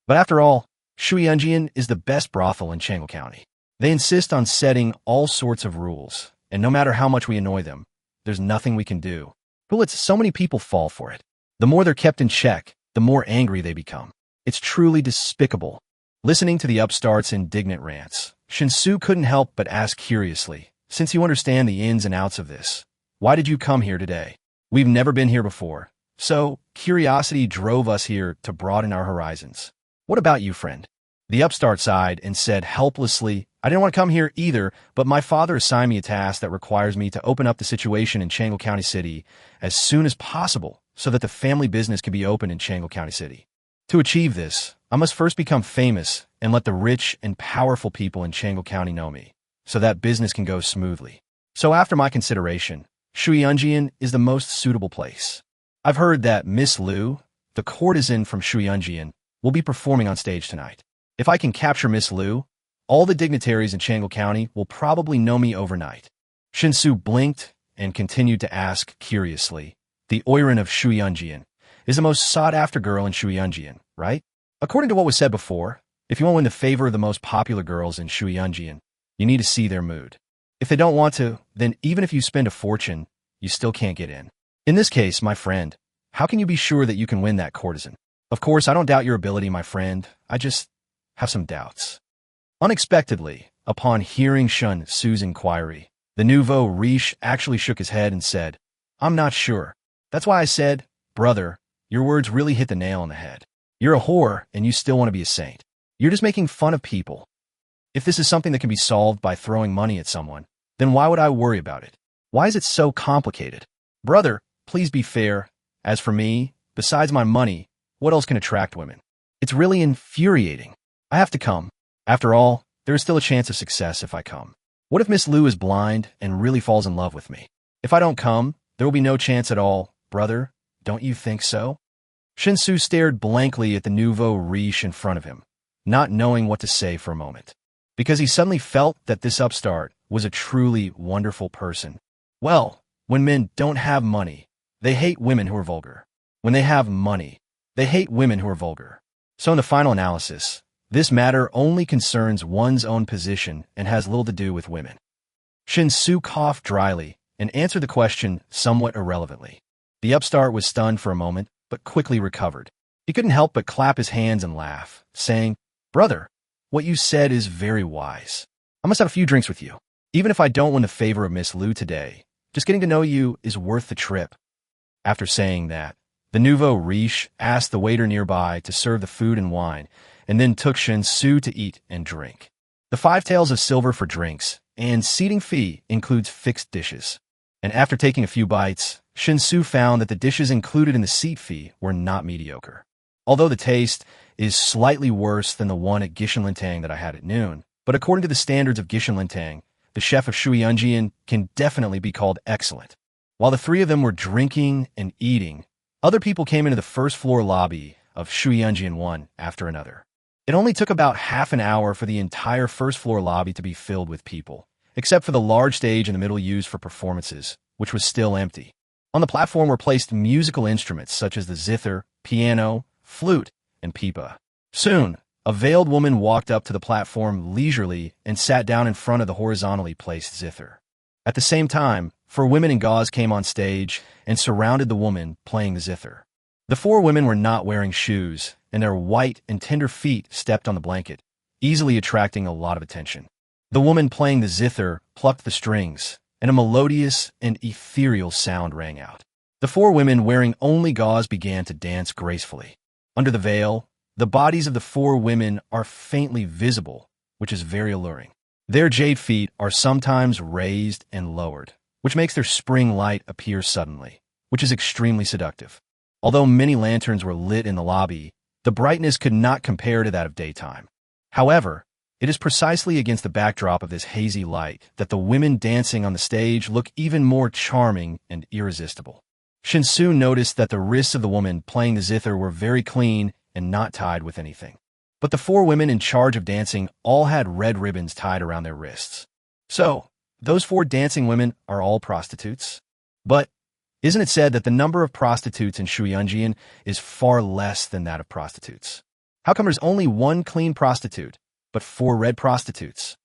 But after all, Shuyanjian is the best brothel in Chang'o County. They insist on setting all sorts of rules, and no matter how much we annoy them, there's nothing we can do. But so many people fall for it. The more they're kept in check, the more angry they become. It's truly despicable." Listening to the upstart's indignant rants, Shen Xu couldn't help but ask curiously, "Since you understand the ins and outs of this, why did you come here today? We've never been here before, so curiosity drove us here to broaden our horizons. What about you, friend?" The upstart sighed and said helplessly, "I didn't want to come here either, but my father assigned me a task that requires me to open up the situation in Chang'o County City as soon as possible so that the family business can be opened in Chang'o County City. To achieve this, I must first become famous and let the rich and powerful people in Chang'o County know me, so that business can go smoothly. So after my consideration, Shuyanjian is the most suitable place. I've heard that Miss Liu, the courtesan from Shuyanjian, will be performing on stage tonight. If I can capture Miss Liu, all the dignitaries in Chang'o County will probably know me overnight." Shen Xu blinked and continued to ask curiously, "The Oiran of Shuyanjian is the most sought-after girl in Shuyanjian, right? According to what was said before, if you want to win the favor of the most popular girls in Shuyanjian, you need to see their mood. If they don't want to, then even if you spend a fortune, you still can't get in. In this case, my friend, how can you be sure that you can win that courtesan? Of course, I don't doubt your ability, my friend. I just have some doubts." Unexpectedly, upon hearing Shen Xu's inquiry, the nouveau riche actually shook his head and said, "I'm not sure. That's why I said, brother, your words really hit the nail on the head. You're a whore and you still want to be a saint. You're just making fun of people. If this is something that can be solved by throwing money at someone, then why would I worry about it? Why is it so complicated? Brother, please be fair. As for me, besides my money, what else can attract women? It's really infuriating. I have to come. After all, there is still a chance of success if I come. What if Miss Liu is blind and really falls in love with me? If I don't come, there will be no chance at all. Brother, don't you think so?" Shen Xu stared blankly at the nouveau riche in front of him, not knowing what to say for a moment, because he suddenly felt that this upstart was a truly wonderful person. Well, when men don't have money, they hate women who are vulgar. When they have money, they hate women who are vulgar. So in the final analysis, this matter only concerns one's own position and has little to do with women. Shen Xu coughed dryly and answered the question somewhat irrelevantly. The upstart was stunned for a moment, but quickly recovered. He couldn't help but clap his hands and laugh, saying, "Brother, what you said is very wise. I must have a few drinks with you. Even if I don't win the favor of Miss Liu today, just getting to know you is worth the trip." After saying that, the nouveau riche asked the waiter nearby to serve the food and wine, and then took Shen Xu to eat and drink. The 5 taels of silver for drinks and seating fee includes fixed dishes. And after taking a few bites, Shen Xu found that the dishes included in the seat fee were not mediocre. Although the taste is slightly worse than the one at Gishenlintang that I had at noon, but according to the standards of Gishenlintang, the chef of Shuyanjian can definitely be called excellent. While the 3 of them were drinking and eating, Other people came into the first-floor lobby of Shuyunjian one after another. It only took about half an hour for the entire first-floor lobby to be filled with people, except for the large stage in the middle used for performances, which was still empty. On the platform were placed musical instruments such as the zither, piano, flute, and pipa. Soon, a veiled woman walked up to the platform leisurely and sat down in front of the horizontally placed zither. At the same time, 4 women in gauze came on stage and surrounded the woman playing the zither. The 4 women were not wearing shoes, and their white and tender feet stepped on the blanket, easily attracting a lot of attention. The woman playing the zither plucked the strings, and a melodious and ethereal sound rang out. The 4 women wearing only gauze began to dance gracefully. Under the veil, the bodies of the 4 women are faintly visible, which is very alluring. Their jade feet are sometimes raised and lowered, which makes their spring light appear suddenly, which is extremely seductive. Although many lanterns were lit in the lobby, the brightness could not compare to that of daytime. However, it is precisely against the backdrop of this hazy light that the women dancing on the stage look even more charming and irresistible. Shen Xu noticed that the wrists of the woman playing the zither were very clean and not tied with anything. But the 4 women in charge of dancing all had red ribbons tied around their wrists. So, those 4 dancing women are all prostitutes? But isn't it said that the number of prostitutes in Shuyunjian is far less than that of prostitutes? How come there's only 1 clean prostitute, but 4 red prostitutes?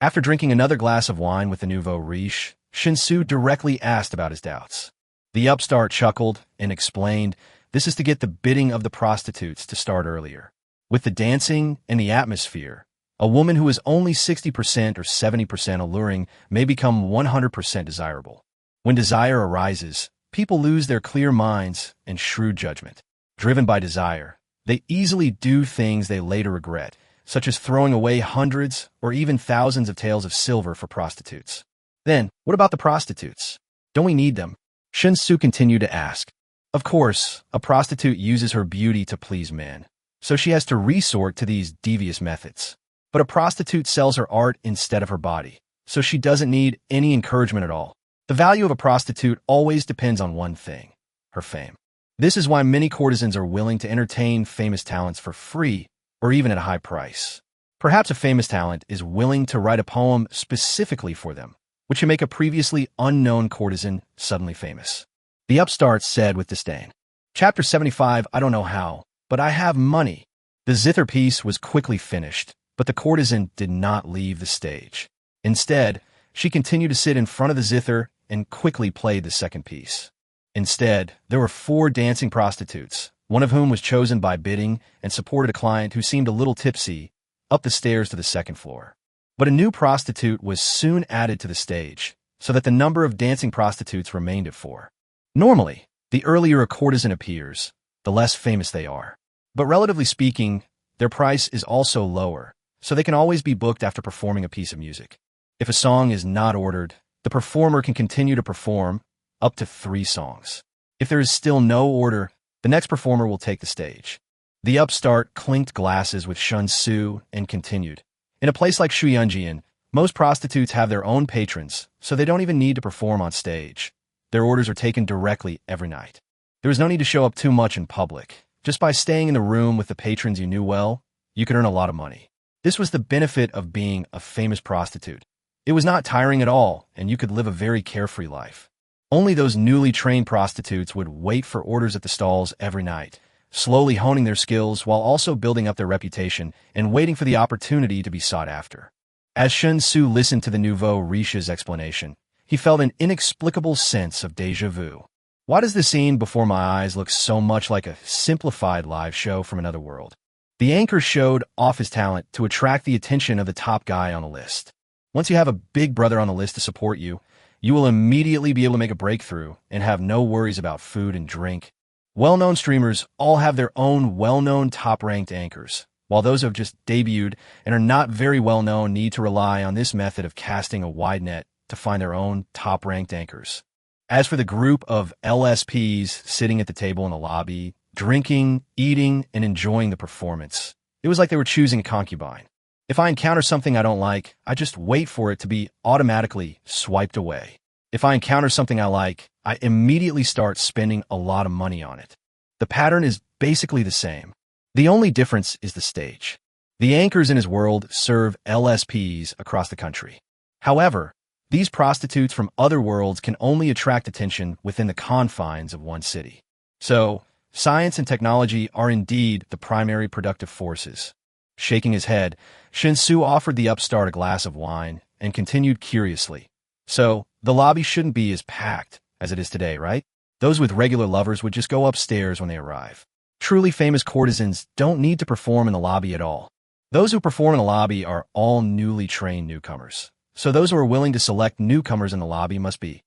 After drinking another glass of wine with the nouveau riche, Shen Xu directly asked about his doubts. The upstart chuckled and explained, this is to get the bidding of the prostitutes to start earlier. With the dancing and the atmosphere, a woman who is only 60% or 70% alluring may become 100% desirable. When desire arises, people lose their clear minds and shrewd judgment. Driven by desire, they easily do things they later regret, such as throwing away hundreds or even thousands of taels of silver for prostitutes. Then, what about the prostitutes? Don't we need them? Shen Xu continued to ask. Of course, a prostitute uses her beauty to please men, so she has to resort to these devious methods. But a prostitute sells her art instead of her body, so she doesn't need any encouragement at all. The value of a prostitute always depends on one thing, her fame. This is why many courtesans are willing to entertain famous talents for free or even at a high price. Perhaps a famous talent is willing to write a poem specifically for them, which can make a previously unknown courtesan suddenly famous. The upstart said with disdain. Chapter 75, I don't know how, but I have money. The zither piece was quickly finished, but the courtesan did not leave the stage. Instead, she continued to sit in front of the zither and quickly played the second piece. Instead, there were 4 dancing prostitutes, one of whom was chosen by bidding and supported a client who seemed a little tipsy, up the stairs to the second floor. But a new prostitute was soon added to the stage, so that the number of dancing prostitutes remained at 4. Normally, the earlier a courtesan appears, the less famous they are. But relatively speaking, their price is also lower, so they can always be booked after performing a piece of music. If a song is not ordered, the performer can continue to perform up to 3 songs. If there is still no order, the next performer will take the stage. The upstart clinked glasses with Shen Xu and continued. In a place like Shuyunjian, most prostitutes have their own patrons, so they don't even need to perform on stage. Their orders are taken directly every night. There is no need to show up too much in public. Just by staying in the room with the patrons you knew well, you could earn a lot of money. This was the benefit of being a famous prostitute. It was not tiring at all, and you could live a very carefree life. Only those newly trained prostitutes would wait for orders at the stalls every night, slowly honing their skills while also building up their reputation and waiting for the opportunity to be sought after. As Shen Xu listened to the nouveau riche's explanation, he felt an inexplicable sense of déjà vu. Why does the scene before my eyes look so much like a simplified live show from another world? The anchor showed off his talent to attract the attention of the top guy on the list. Once you have a big brother on the list to support you, you will immediately be able to make a breakthrough and have no worries about food and drink. Well-known streamers all have their own well-known top-ranked anchors, while those who have just debuted and are not very well-known need to rely on this method of casting a wide net to find their own top-ranked anchors. As for the group of LSPs sitting at the table in the lobby, drinking, eating, and enjoying the performance, it was like they were choosing a concubine. If I encounter something I don't like, I just wait for it to be automatically swiped away. If I encounter something I like, I immediately start spending a lot of money on it. The pattern is basically the same. The only difference is the stage. The anchors in his world serve LSPs across the country. However, these prostitutes from other worlds can only attract attention within the confines of one city. So, science and technology are indeed the primary productive forces. Shaking his head, Shen Xu offered the upstart a glass of wine and continued curiously. So, the lobby shouldn't be as packed as it is today, right? Those with regular lovers would just go upstairs when they arrive. Truly famous courtesans don't need to perform in the lobby at all. Those who perform in the lobby are all newly trained newcomers. So those who are willing to select newcomers in the lobby must be,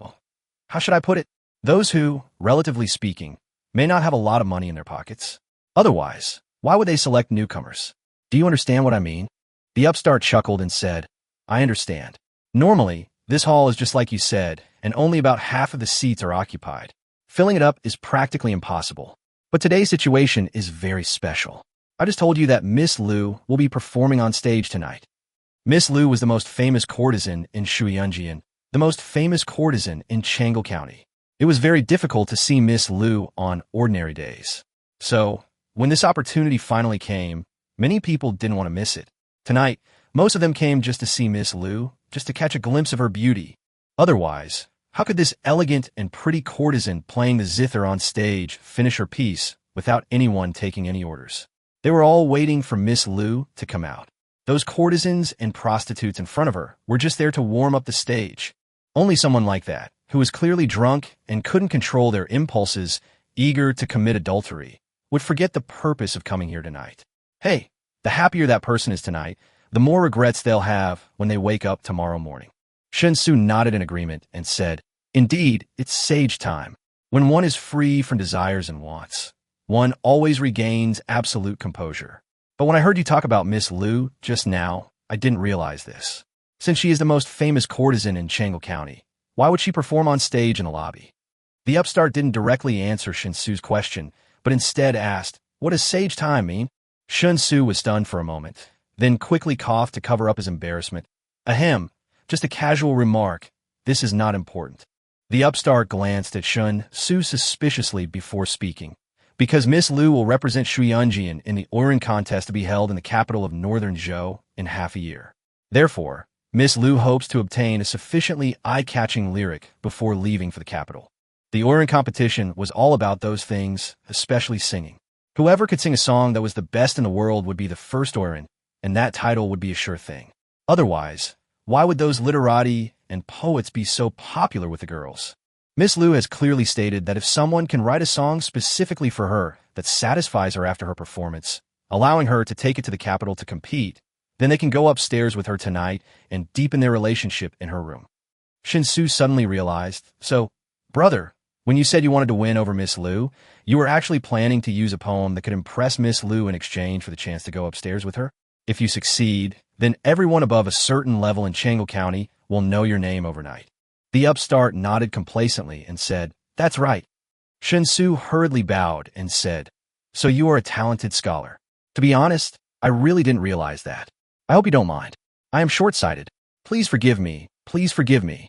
well, how should I put it? Those who, relatively speaking, may not have a lot of money in their pockets. Otherwise, why would they select newcomers? Do you understand what I mean? The upstart chuckled and said, I understand. Normally, this hall is just like you said, and only about half of the seats are occupied. Filling it up is practically impossible. But today's situation is very special. I just told you that Miss Liu will be performing on stage tonight. Miss Liu was the most famous courtesan in Shuyunjian, the most famous courtesan in Chang'e County. It was very difficult to see Miss Liu on ordinary days. So, when this opportunity finally came, many people didn't want to miss it. Tonight, most of them came just to see Miss Liu, just to catch a glimpse of her beauty. Otherwise, how could this elegant and pretty courtesan playing the zither on stage finish her piece without anyone taking any orders? They were all waiting for Miss Liu to come out. Those courtesans and prostitutes in front of her were just there to warm up the stage. Only someone like that, who was clearly drunk and couldn't control their impulses, eager to commit adultery, would forget the purpose of coming here tonight. Hey, the happier that person is tonight, the more regrets they'll have when they wake up tomorrow morning. Shen Xu nodded in agreement and said, Indeed, it's sage time. When one is free from desires and wants, one always regains absolute composure. But when I heard you talk about Miss Liu just now, I didn't realize this. Since she is the most famous courtesan in Chang'e County, why would she perform on stage in the lobby? The upstart didn't directly answer Shen Xu's question, but instead asked, What does sage time mean? Shen Xu was stunned for a moment, then quickly coughed to cover up his embarrassment. Ahem, just a casual remark. This is not important. The upstart glanced at Shen Xu suspiciously before speaking. Because Miss Liu will represent Shuyunjian in the Orin contest to be held in the capital of Northern Zhou in half a year. Therefore, Miss Liu hopes to obtain a sufficiently eye-catching lyric before leaving for the capital. The Orin competition was all about those things, especially singing. Whoever could sing a song that was the best in the world would be the first Orin, and that title would be a sure thing. Otherwise, why would those literati and poets be so popular with the girls? Miss Liu has clearly stated that if someone can write a song specifically for her that satisfies her after her performance, allowing her to take it to the capital to compete, then they can go upstairs with her tonight and deepen their relationship in her room. Shen Xu suddenly realized, so, brother, when you said you wanted to win over Miss Liu, you were actually planning to use a poem that could impress Miss Liu in exchange for the chance to go upstairs with her? If you succeed, then everyone above a certain level in Chang'e County will know your name overnight. The upstart nodded complacently and said, That's right. Shen Xu hurriedly bowed and said, So you are a talented scholar. To be honest, I really didn't realize that. I hope you don't mind. I am short-sighted. Please forgive me. Please forgive me.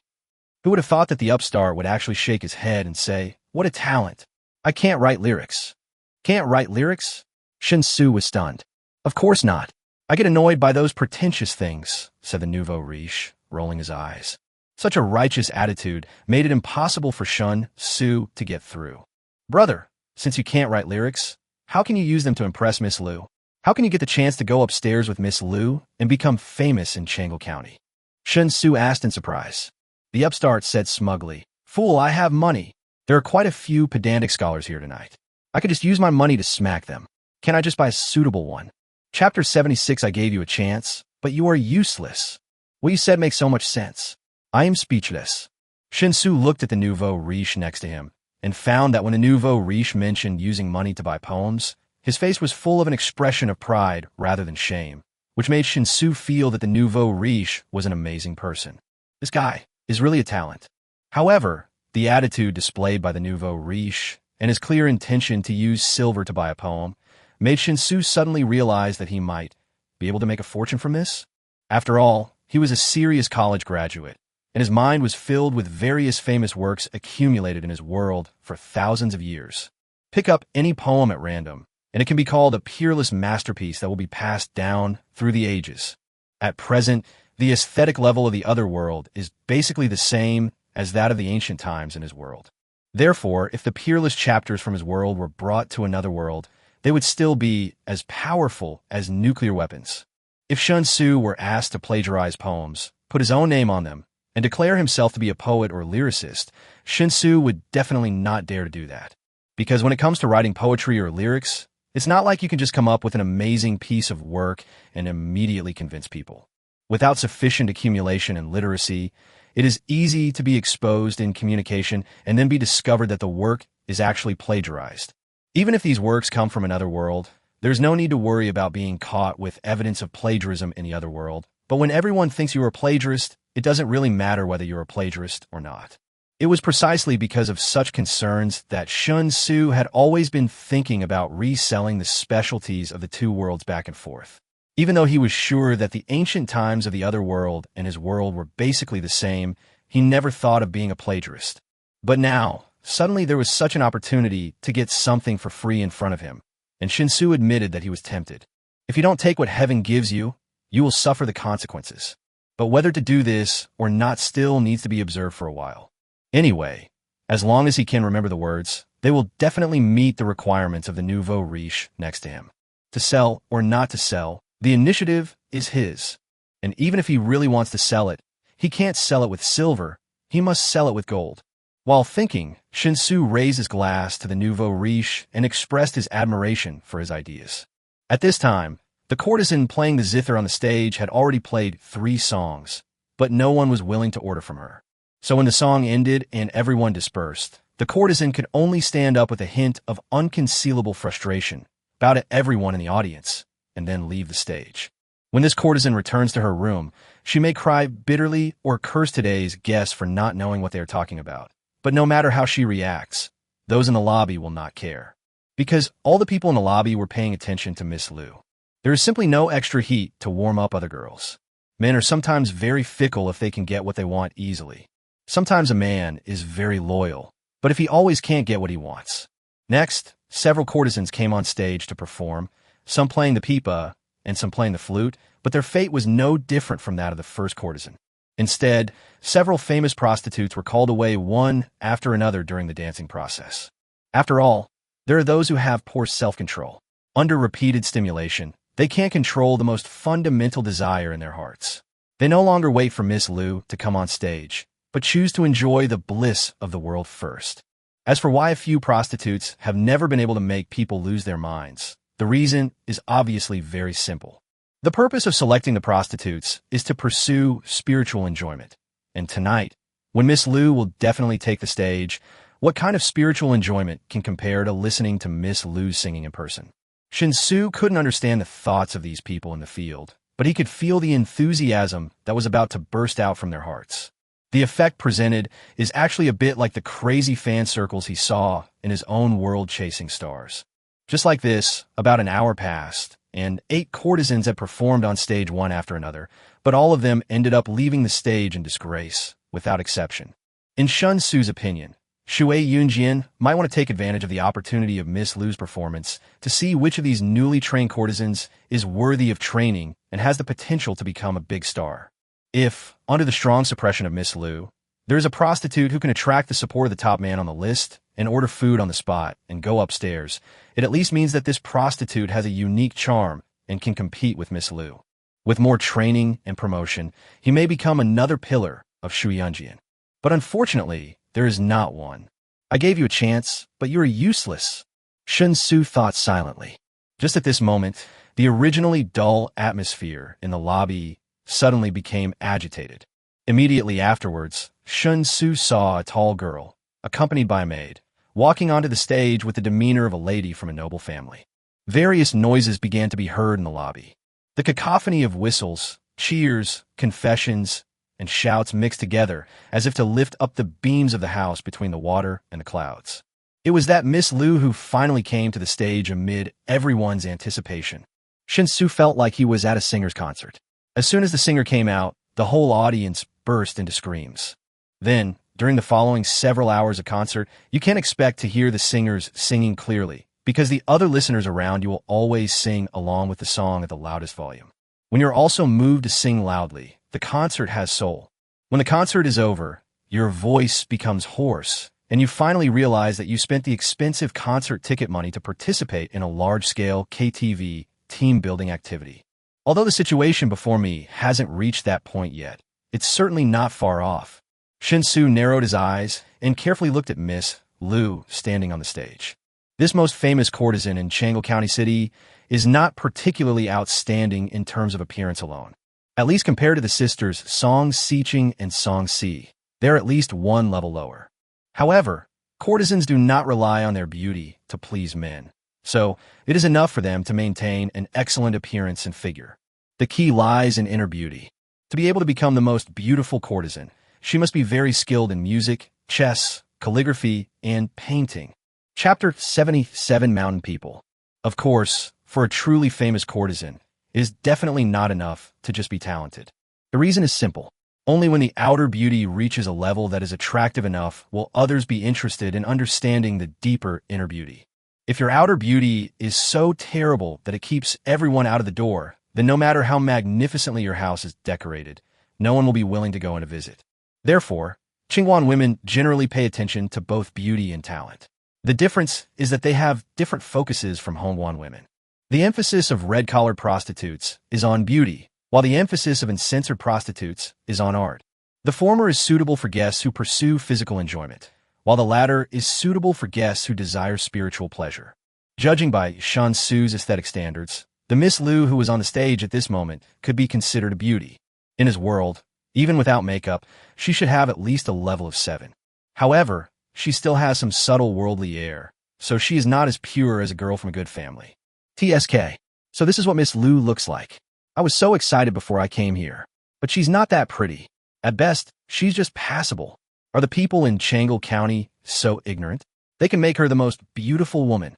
Who would have thought that the upstart would actually shake his head and say, What a talent. I can't write lyrics. Can't write lyrics? Shen Xu was stunned. Of course not. I get annoyed by those pretentious things, said the nouveau riche, rolling his eyes. Such a righteous attitude made it impossible for Shen Xu to get through. Brother, since you can't write lyrics, how can you use them to impress Miss Liu? How can you get the chance to go upstairs with Miss Liu and become famous in Chang'e County? Shen Xu asked in surprise. The upstart said smugly, Fool, I have money. There are quite a few pedantic scholars here tonight. I could just use my money to smack them. Can't I just buy a suitable one? Chapter 76 I gave you a chance, but you are useless. What you said makes so much sense. I am speechless. Shen Xu looked at the nouveau riche next to him and found that when the nouveau riche mentioned using money to buy poems, his face was full of an expression of pride rather than shame, which made Shen Xu feel that the nouveau riche was an amazing person. This guy is really a talent. However, the attitude displayed by the nouveau riche and his clear intention to use silver to buy a poem made Shen Xu suddenly realize that he might be able to make a fortune from this. After all, he was a serious college graduate, and his mind was filled with various famous works accumulated in his world for thousands of years. Pick up any poem at random, and it can be called a peerless masterpiece that will be passed down through the ages. At present, the aesthetic level of the other world is basically the same as that of the ancient times in his world. Therefore, if the peerless chapters from his world were brought to another world, they would still be as powerful as nuclear weapons. If Shen Xu were asked to plagiarize poems, put his own name on them, and declare himself to be a poet or lyricist, Shen Xu would definitely not dare to do that. Because when it comes to writing poetry or lyrics, it's not like you can just come up with an amazing piece of work and immediately convince people. Without sufficient accumulation and literacy, it is easy to be exposed in communication and then be discovered that the work is actually plagiarized. Even if these works come from another world, there's no need to worry about being caught with evidence of plagiarism in the other world. But when everyone thinks you are a plagiarist, it doesn't really matter whether you're a plagiarist or not. It was precisely because of such concerns that Shen Xu had always been thinking about reselling the specialties of the two worlds back and forth. Even though he was sure that the ancient times of the other world and his world were basically the same, he never thought of being a plagiarist. But now, suddenly there was such an opportunity to get something for free in front of him, and Shen Xu admitted that he was tempted. If you don't take what heaven gives you, you will suffer the consequences. But whether to do this or not still needs to be observed for a while. Anyway, as long as he can remember the words, they will definitely meet the requirements of the nouveau riche next to him. To sell or not to sell, the initiative is his. And even if he really wants to sell it, he can't sell it with silver, he must sell it with gold. While thinking, Shen Xu raised his glass to the nouveau riche and expressed his admiration for his ideas. At this time, the courtesan playing the zither on the stage had already played 3 songs, but no one was willing to order from her. So when the song ended and everyone dispersed, the courtesan could only stand up with a hint of unconcealable frustration, bow to everyone in the audience, and then leave the stage. When this courtesan returns to her room, she may cry bitterly or curse today's guests for not knowing what they are talking about. But no matter how she reacts, those in the lobby will not care. Because all the people in the lobby were paying attention to Miss Liu. There is simply no extra heat to warm up other girls. Men are sometimes very fickle if they can get what they want easily. Sometimes a man is very loyal, but if he always can't get what he wants. Next, several courtesans came on stage to perform, some playing the pipa and some playing the flute, but their fate was no different from that of the first courtesan. Instead, several famous prostitutes were called away one after another during the dancing process. After all, there are those who have poor self-control. Under repeated stimulation, they can't control the most fundamental desire in their hearts. They no longer wait for Miss Liu to come on stage, but choose to enjoy the bliss of the world first. As for why a few prostitutes have never been able to make people lose their minds, the reason is obviously very simple. The purpose of selecting the prostitutes is to pursue spiritual enjoyment. And tonight, when Miss Liu will definitely take the stage, what kind of spiritual enjoyment can compare to listening to Miss Liu singing in person? Shen Xu couldn't understand the thoughts of these people in the field, but he could feel the enthusiasm that was about to burst out from their hearts. The effect presented is actually a bit like the crazy fan circles he saw in his own world chasing stars. Just like this, about an hour passed, and 8 courtesans had performed on stage one after another, but all of them ended up leaving the stage in disgrace, without exception. In Shen Xu's opinion, Shui Yunjian might want to take advantage of the opportunity of Miss Liu's performance to see which of these newly trained courtesans is worthy of training and has the potential to become a big star. If, under the strong suppression of Miss Liu, there is a prostitute who can attract the support of the top man on the list and order food on the spot and go upstairs, it at least means that this prostitute has a unique charm and can compete with Miss Liu. With more training and promotion, he may become another pillar of Shui Yunjian. But unfortunately, there is not one. I gave you a chance, but you are useless. Shen Xu thought silently. Just at this moment, the originally dull atmosphere in the lobby suddenly became agitated. Immediately afterwards, Shen Xu saw a tall girl, accompanied by a maid, walking onto the stage with the demeanor of a lady from a noble family. Various noises began to be heard in the lobby. The cacophony of whistles, cheers, confessions, and shouts mixed together as if to lift up the beams of the house between the water and the clouds. It was that Miss Liu who finally came to the stage amid everyone's anticipation. Shen Xu felt like he was at a singer's concert. As soon as the singer came out, the whole audience burst into screams. Then, during the following several hours of concert, you can't expect to hear the singers singing clearly, because the other listeners around you will always sing along with the song at the loudest volume. When you're also moved to sing loudly, the concert has soul. When the concert is over, your voice becomes hoarse, and you finally realize that you spent the expensive concert ticket money to participate in a large-scale KTV team-building activity. Although the situation before me hasn't reached that point yet, it's certainly not far off. Shen Xu narrowed his eyes and carefully looked at Miss Lu standing on the stage. This most famous courtesan in Chang'an County City is not particularly outstanding in terms of appearance alone. At least compared to the sisters Song Siqing and Song Si, they're at least one level lower. However, courtesans do not rely on their beauty to please men, so it is enough for them to maintain an excellent appearance and figure. The key lies in inner beauty. To be able to become the most beautiful courtesan, she must be very skilled in music, chess, calligraphy, and painting. Chapter 77 Mountain People. Of course, for a truly famous courtesan, it is definitely not enough to just be talented. The reason is simple. Only when the outer beauty reaches a level that is attractive enough will others be interested in understanding the deeper inner beauty. If your outer beauty is so terrible that it keeps everyone out of the door, then no matter how magnificently your house is decorated, no one will be willing to go in to visit. Therefore, Qingwan women generally pay attention to both beauty and talent. The difference is that they have different focuses from Hongwan women. The emphasis of red-collared prostitutes is on beauty, while the emphasis of uncensored prostitutes is on art. The former is suitable for guests who pursue physical enjoyment, while the latter is suitable for guests who desire spiritual pleasure. Judging by Shen Xu's aesthetic standards, the Miss Lu who was on the stage at this moment could be considered a beauty. In his world, even without makeup, she should have at least a level of 7. However, she still has some subtle worldly air, so she is not as pure as a girl from a good family. TSK. So this is what Miss Lu looks like. I was so excited before I came here. But she's not that pretty. At best, she's just passable. Are the people in Chang'an County so ignorant? They can make her the most beautiful woman.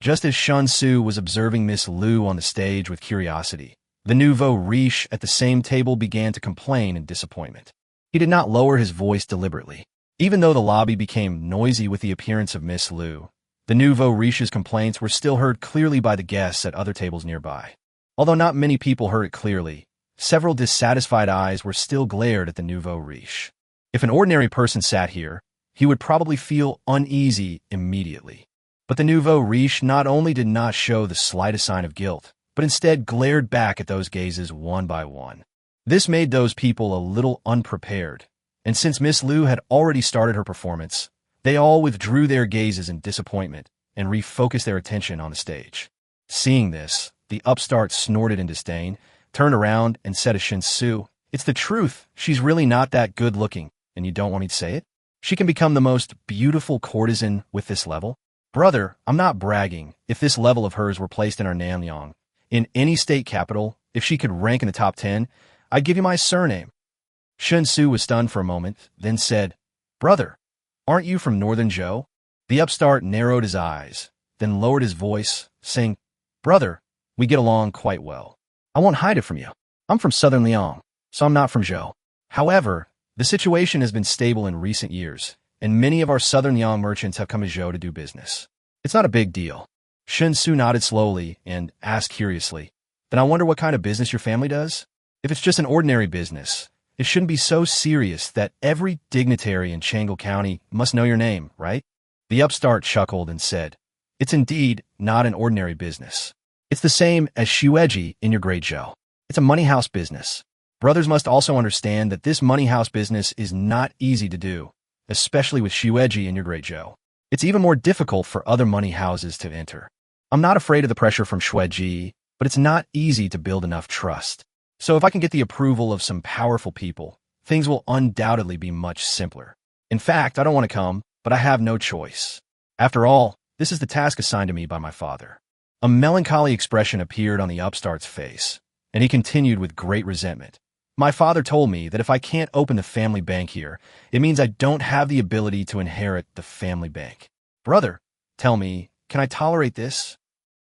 Just as Shen Xu was observing Miss Lu on the stage with curiosity, the nouveau riche at the same table began to complain in disappointment. He did not lower his voice deliberately. Even though the lobby became noisy with the appearance of Miss Lu, the nouveau riche's complaints were still heard clearly by the guests at other tables nearby. Although not many people heard it clearly, several dissatisfied eyes were still glared at the nouveau riche. If an ordinary person sat here, he would probably feel uneasy immediately. But the nouveau riche not only did not show the slightest sign of guilt, but instead glared back at those gazes one by one. This made those people a little unprepared, and since Miss Lu had already started her performance, they all withdrew their gazes in disappointment and refocused their attention on the stage. Seeing this, the upstart snorted in disdain, turned around, and said to Shen Xu, "It's the truth. She's really not that good-looking, and you don't want me to say it? She can become the most beautiful courtesan with this level? Brother, I'm not bragging. If this level of hers were placed in our Nanyang, in any state capital, if she could rank in the top 10, I'd give you my surname." Shen Xu was stunned for a moment, then said, "Brother, aren't you from Northern Zhou?" The upstart narrowed his eyes, then lowered his voice, saying, "Brother, we get along quite well. I won't hide it from you. I'm from Southern Liang, so I'm not from Zhou. However, the situation has been stable in recent years, and many of our Southern Liang merchants have come to Zhou to do business. It's not a big deal." Shen Xu nodded slowly and asked curiously, "Then I wonder what kind of business your family does? If it's just an ordinary business, it shouldn't be so serious that every dignitary in Chang'an County must know your name, right?" The upstart chuckled and said, "It's indeed not an ordinary business. It's the same as Xueji in your great Zhou. It's a money house business. Brothers must also understand that this money house business is not easy to do, especially with Xueji in your great Zhou. It's even more difficult for other money houses to enter. I'm not afraid of the pressure from Xueji, but it's not easy to build enough trust. So if I can get the approval of some powerful people, things will undoubtedly be much simpler. In fact, I don't want to come, but I have no choice. After all, this is the task assigned to me by my father." A melancholy expression appeared on the upstart's face, and he continued with great resentment. "My father told me that if I can't open the family bank here, it means I don't have the ability to inherit the family bank. Brother, tell me, can I tolerate this?"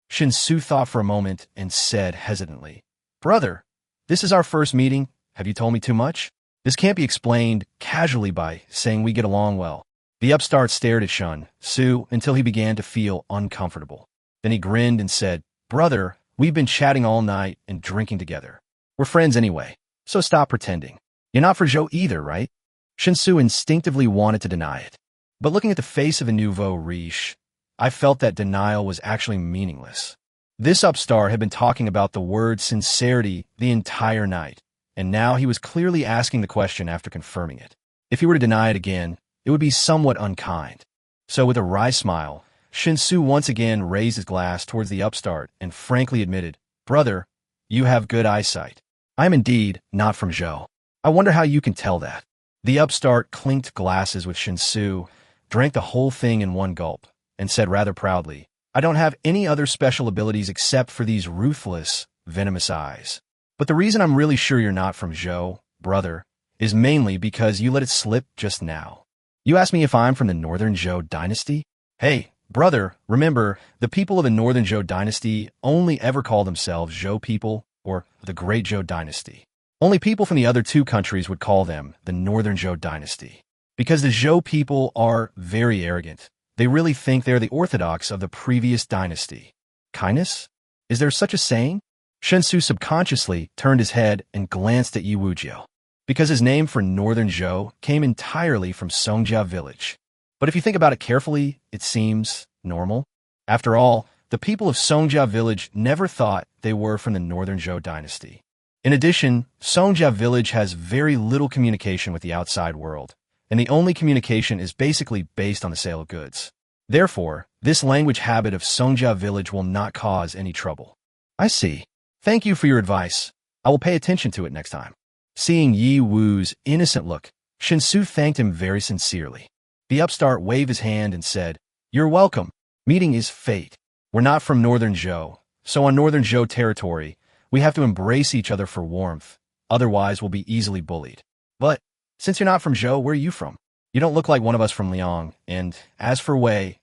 Shen Xu thought for a moment and said hesitantly, "Brother, this is our first meeting. Have you told me too much?" This can't be explained casually by saying we get along well. The upstart stared at Shen Xu until he began to feel uncomfortable. Then he grinned and said, "Brother, we've been chatting all night and drinking together. We're friends anyway, so stop pretending. You're not for Zhou either, right?" Shen Xu instinctively wanted to deny it. But looking at the face of a nouveau riche, I felt that denial was actually meaningless. This upstart had been talking about the word sincerity the entire night, and now he was clearly asking the question after confirming it. If he were to deny it again, it would be somewhat unkind. So with a wry smile, Shen Xu once again raised his glass towards the upstart and frankly admitted, "Brother, you have good eyesight. I am indeed not from Zhou. I wonder how you can tell that." The upstart clinked glasses with Shen Xu, drank the whole thing in one gulp, and said rather proudly, "I don't have any other special abilities except for these ruthless, venomous eyes. But the reason I'm really sure you're not from Zhou, brother, is mainly because you let it slip just now. You asked me if I'm from the Northern Zhou dynasty? Hey, brother, remember, the people of the Northern Zhou dynasty only ever call themselves Zhou people or the Great Zhou dynasty. Only people from the other two countries would call them the Northern Zhou dynasty. Because the Zhou people are very arrogant. They really think they're the orthodox of the previous dynasty. Kindness? Is there such a saying?" Shen Xu subconsciously turned his head and glanced at Yi Wujiao, because his name for Northern Zhou came entirely from Songjia village. But if you think about it carefully, it seems normal. After all, the people of Songjia village never thought they were from the Northern Zhou dynasty. In addition, Songjia village has very little communication with the outside world, and the only communication is basically based on the sale of goods. Therefore, this language habit of Songjia village will not cause any trouble. I see. Thank you for your advice. I will pay attention to it next time. Seeing Yi Wu's innocent look, Shen Xu thanked him very sincerely. The upstart waved his hand and said, "You're welcome. Meeting is fate. We're not from Northern Zhou, so on Northern Zhou territory, we have to embrace each other for warmth, otherwise we'll be easily bullied. But since you're not from Zhou, where are you from? You don't look like one of us from Liang, and as for Wei,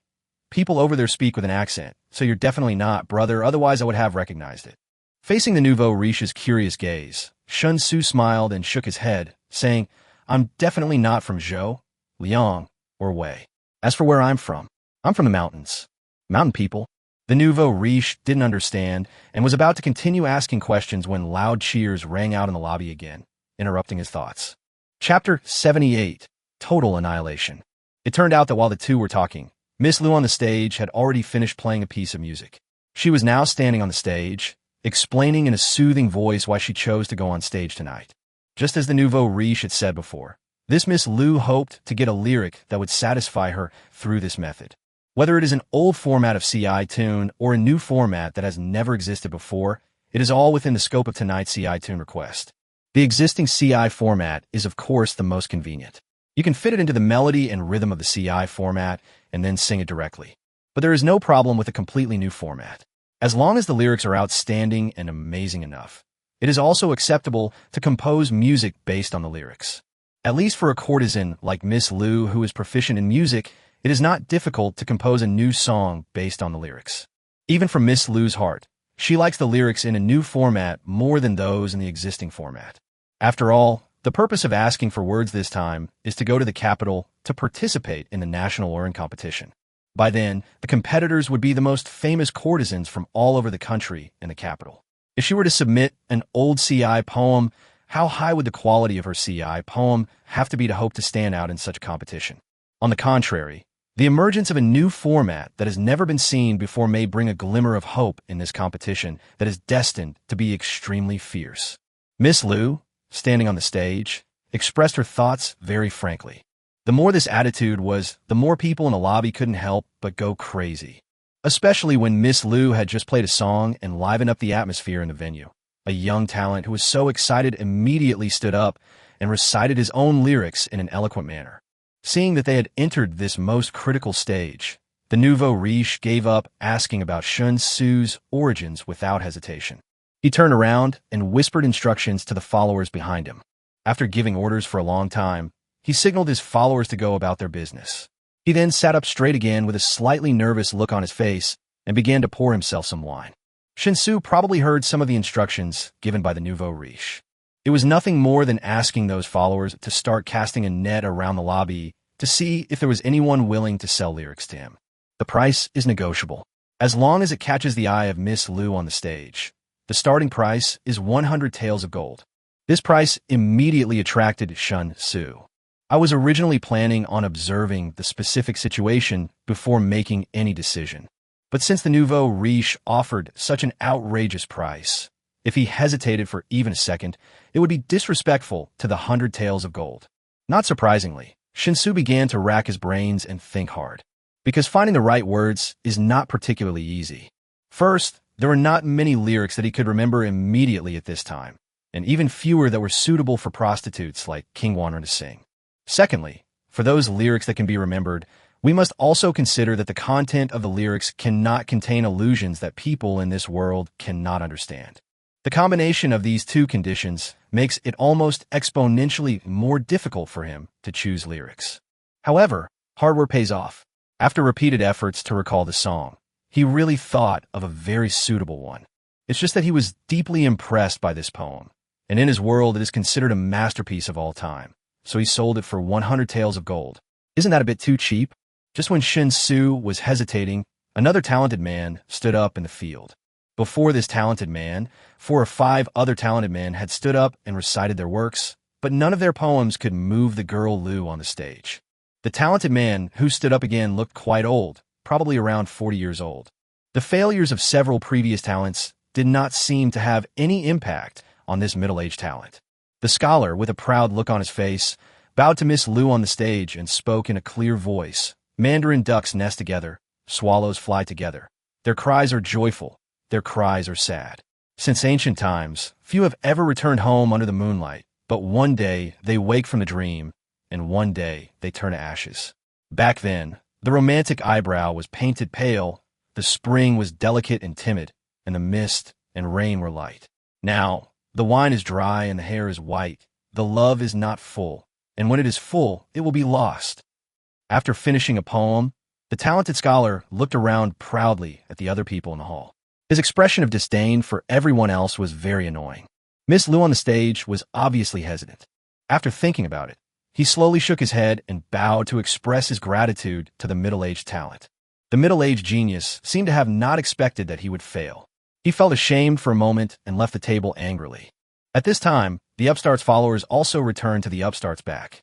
people over there speak with an accent, so you're definitely not, brother, otherwise I would have recognized it." Facing the nouveau riche's curious gaze, Shen Xu smiled and shook his head, saying, "I'm definitely not from Zhou, Liang, or Wei. As for where I'm from the mountains. Mountain people." The nouveau riche didn't understand and was about to continue asking questions when loud cheers rang out in the lobby again, interrupting his thoughts. Chapter 78, Total Annihilation. It turned out that while the two were talking, Miss Lu on the stage had already finished playing a piece of music. She was now standing on the stage, explaining in a soothing voice why she chose to go on stage tonight. Just as the nouveau riche had said before, this Miss Lu hoped to get a lyric that would satisfy her through this method. Whether it is an old format of CI tune or a new format that has never existed before, it is all within the scope of tonight's CI tune request. The existing CI format is of course the most convenient. You can fit it into the melody and rhythm of the CI format and then sing it directly. But there is no problem with a completely new format. As long as the lyrics are outstanding and amazing enough, it is also acceptable to compose music based on the lyrics. At least for a courtesan like Miss Lu who is proficient in music, it is not difficult to compose a new song based on the lyrics. Even from Miss Lu's heart, she likes the lyrics in a new format more than those in the existing format. After all, the purpose of asking for words this time is to go to the capital to participate in the national orin competition. By then, the competitors would be the most famous courtesans from all over the country in the capital. If she were to submit an old CI poem, how high would the quality of her CI poem have to be to hope to stand out in such a competition? On the contrary, the emergence of a new format that has never been seen before may bring a glimmer of hope in this competition that is destined to be extremely fierce. Miss Lu, standing on the stage, expressed her thoughts very frankly. The more this attitude was, the more people in the lobby couldn't help but go crazy. Especially when Miss Lu had just played a song and livened up the atmosphere in the venue. A young talent who was so excited immediately stood up and recited his own lyrics in an eloquent manner. Seeing that they had entered this most critical stage, the nouveau riche gave up asking about Shen Xu's origins without hesitation. He turned around and whispered instructions to the followers behind him. After giving orders for a long time, he signaled his followers to go about their business. He then sat up straight again with a slightly nervous look on his face and began to pour himself some wine. Shen Xu probably heard some of the instructions given by the nouveau riche. It was nothing more than asking those followers to start casting a net around the lobby to see if there was anyone willing to sell lyrics to him. The price is negotiable, as long as it catches the eye of Miss Lu on the stage. The starting price is 100 taels of gold. This price immediately attracted Shen Xu. I was originally planning on observing the specific situation before making any decision. But since the nouveau riche offered such an outrageous price, if he hesitated for even a second, it would be disrespectful to the 100 taels of gold. Not surprisingly, Shen Xu began to rack his brains and think hard, because finding the right words is not particularly easy. First, there were not many lyrics that he could remember immediately at this time, and even fewer that were suitable for prostitutes like King wanted to sing. Secondly, for those lyrics that can be remembered, we must also consider that the content of the lyrics cannot contain allusions that people in this world cannot understand. The combination of these two conditions makes it almost exponentially more difficult for him to choose lyrics. However, hard work pays off. After repeated efforts to recall the song, he really thought of a very suitable one. It's just that he was deeply impressed by this poem, and in his world it is considered a masterpiece of all time, so he sold it for 100 taels of gold. Isn't that a bit too cheap? Just when Shen Xu was hesitating, another talented man stood up in the field. Before this talented man, 4 or 5 other talented men had stood up and recited their works, but none of their poems could move the girl Lu on the stage. The talented man who stood up again looked quite old, probably around 40 years old. The failures of several previous talents did not seem to have any impact on this middle-aged talent. The scholar, with a proud look on his face, bowed to Miss Lu on the stage and spoke in a clear voice. Mandarin ducks nest together, swallows fly together. Their cries are joyful, their cries are sad. Since ancient times, few have ever returned home under the moonlight, but one day they wake from the dream, and one day they turn to ashes. Back then, the romantic eyebrow was painted pale, the spring was delicate and timid, and the mist and rain were light. Now, the wine is dry and the hair is white, the love is not full, and when it is full, it will be lost. After finishing a poem, the talented scholar looked around proudly at the other people in the hall. His expression of disdain for everyone else was very annoying. Miss Lu on the stage was obviously hesitant. After thinking about it, he slowly shook his head and bowed to express his gratitude to the middle-aged talent. The middle-aged genius seemed to have not expected that he would fail. He felt ashamed for a moment and left the table angrily. At this time, the upstart's followers also returned to the upstart's back.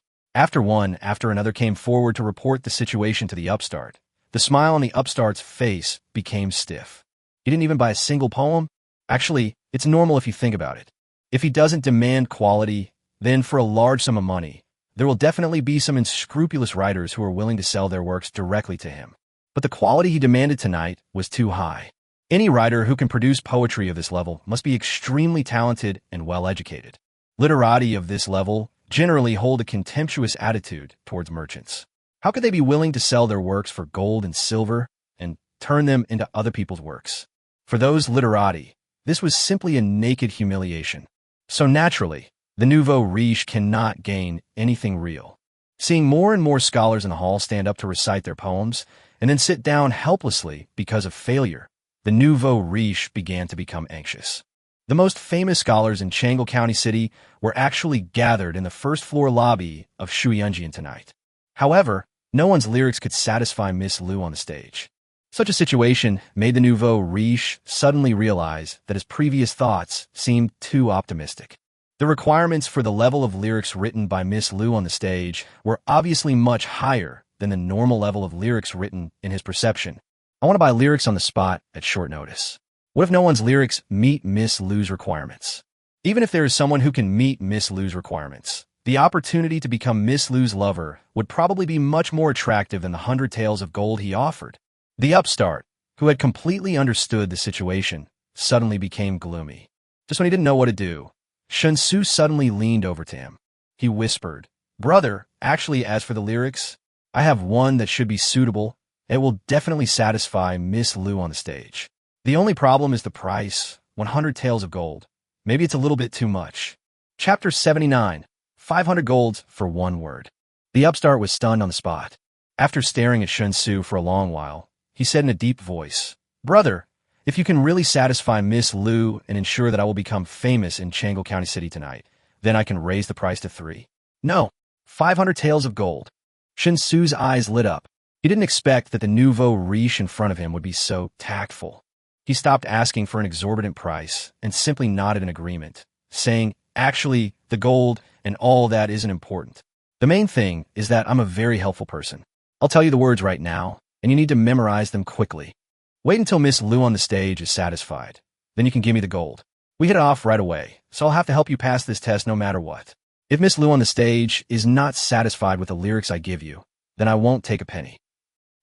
One after another came forward to report the situation to the upstart. The smile on the upstart's face became stiff. He didn't even buy a single poem? Actually, it's normal if you think about it. If he doesn't demand quality, then for a large sum of money, there will definitely be some unscrupulous writers who are willing to sell their works directly to him. But the quality he demanded tonight was too high. Any writer who can produce poetry of this level must be extremely talented and well-educated. Literati of this level generally hold a contemptuous attitude towards merchants. How could they be willing to sell their works for gold and silver and turn them into other people's works? For those literati, this was simply a naked humiliation. So naturally, the nouveau riche cannot gain anything real. Seeing more and more scholars in the hall stand up to recite their poems and then sit down helplessly because of failure, the nouveau riche began to become anxious. The most famous scholars in Chang'an County City were actually gathered in the first-floor lobby of Shuyunjian tonight. However, no one's lyrics could satisfy Miss Lu on the stage. Such a situation made the nouveau riche suddenly realize that his previous thoughts seemed too optimistic. The requirements for the level of lyrics written by Miss Lu on the stage were obviously much higher than the normal level of lyrics written in his perception. I want to buy lyrics on the spot at short notice. What if no one's lyrics meet Miss Lu's requirements? Even if there is someone who can meet Miss Lu's requirements, the opportunity to become Miss Lu's lover would probably be much more attractive than the 100 taels of gold he offered. The upstart, who had completely understood the situation, suddenly became gloomy. Just when he didn't know what to do, Shen Xu suddenly leaned over to him. He whispered, "Brother, actually, as for the lyrics, I have one that should be suitable. It will definitely satisfy Miss Lu on the stage. The only problem is the price, 100 taels of gold. Maybe it's a little bit too much." Chapter 79, 500 golds for one word. The upstart was stunned on the spot. After staring at Shen Xu for a long while, he said in a deep voice, "Brother, if you can really satisfy Miss Lu and ensure that I will become famous in Chang'an County City tonight, Then I can raise the price to 3. No, 500 taels of gold. Shen Xu's eyes lit up. He didn't expect that the nouveau riche in front of him would be so tactful. He stopped asking for an exorbitant price and simply nodded in agreement, saying, actually, the gold and all that isn't important. The main thing is that I'm a very helpful person. I'll tell you the words right now, and you need to memorize them quickly. Wait until Miss Lu on the stage is satisfied. Then you can give me the gold. We hit it off right away, so I'll have to help you pass this test no matter what. If Miss Lu on the stage is not satisfied with the lyrics I give you, then I won't take a penny.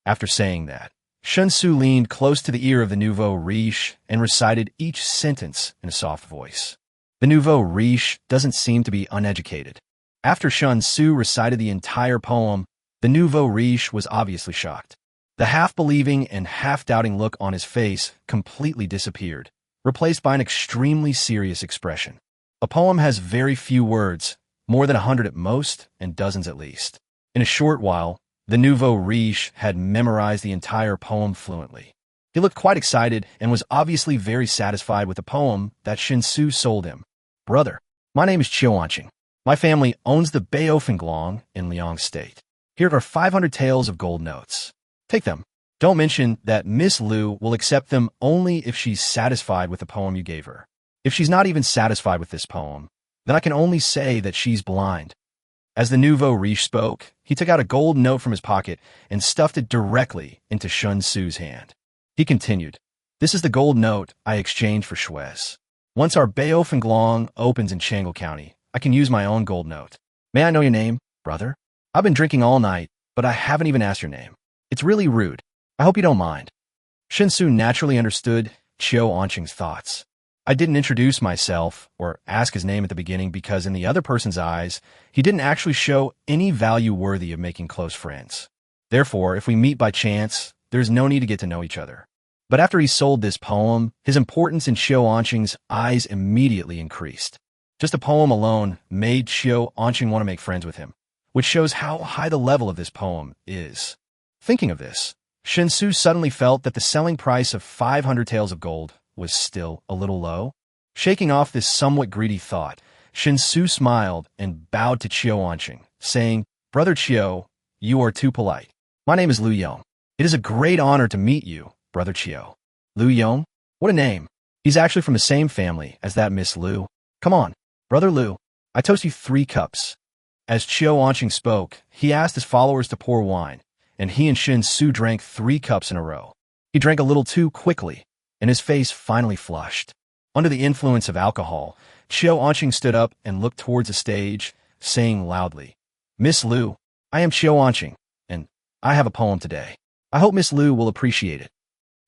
After saying that, Shen Xu leaned close to the ear of the nouveau riche and recited each sentence in a soft voice. The nouveau riche doesn't seem to be uneducated. After Shen Xu recited the entire poem, the nouveau riche was obviously shocked. The half-believing and half-doubting look on his face completely disappeared, replaced by an extremely serious expression. A poem has very few words, more than 100 at most, and dozens at least. In a short while, the nouveau riche had memorized the entire poem fluently. He looked quite excited and was obviously very satisfied with the poem that Shen Xu sold him. Brother, my name is Qiuanqing. My family owns the Baofenglong in Liang State. Here are 500 taels of gold notes. Take them. Don't mention that Miss Lu will accept them only if she's satisfied with the poem you gave her. If she's not even satisfied with this poem, then I can only say that she's blind. As the nouveau riche spoke, he took out a gold note from his pocket and stuffed it directly into Shen Xu's hand. He continued, "This is the gold note I exchanged for Shui's. Once our Baofenglong opens in Changle County, I can use my own gold note. May I know your name, brother? I've been drinking all night, but I haven't even asked your name. It's really rude. I hope you don't mind." Shen Xu naturally understood Qiuanqing's thoughts. I didn't introduce myself or ask his name at the beginning because in the other person's eyes, he didn't actually show any value worthy of making close friends. Therefore, if we meet by chance, there's no need to get to know each other. But after he sold this poem, his importance in Qiuanqing's eyes immediately increased. Just a poem alone made Qiuanqing want to make friends with him, which shows how high the level of this poem is. Thinking of this, Shen Xu suddenly felt that the selling price of 500 taels of gold was still a little low. Shaking off this somewhat greedy thought, Shen Xu smiled and bowed to Qiuanqing, saying, "Brother Qiu, you are too polite. My name is Lu Yong. It is a great honor to meet you, Brother Qiu." Lu Yong? What a name. He's actually from the same family as that Miss Lu. Come on, Brother Lu, I toast you 3 cups. As Qiuanqing spoke, he asked his followers to pour wine, and he and Shen Xu drank 3 cups in a row. He drank a little too quickly, and his face finally flushed. Under the influence of alcohol, Qiuanqing stood up and looked towards the stage, saying loudly, "Miss Lu, I am Qiuanqing, and I have a poem today. I hope Miss Lu will appreciate it."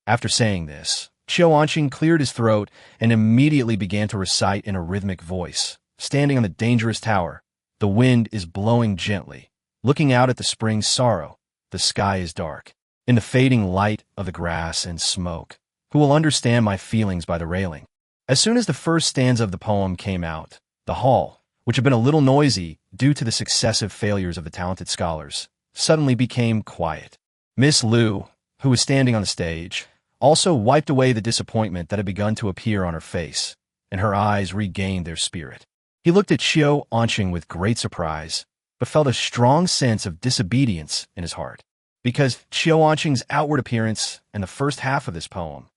After saying this, Qiuanqing cleared his throat and immediately began to recite in a rhythmic voice. Standing on the dangerous tower, the wind is blowing gently. Looking out at the spring's sorrow, the sky is dark. In the fading light of the grass and smoke, who will understand my feelings by the railing? As soon as the first stanza of the poem came out, the hall, which had been a little noisy due to the successive failures of the talented scholars, suddenly became quiet. Miss Lu, who was standing on the stage, also wiped away the disappointment that had begun to appear on her face, and her eyes regained their spirit. He looked at Qiuanqing with great surprise, but felt a strong sense of disobedience in his heart, because Qiuanqing's outward appearance and the first half of this poem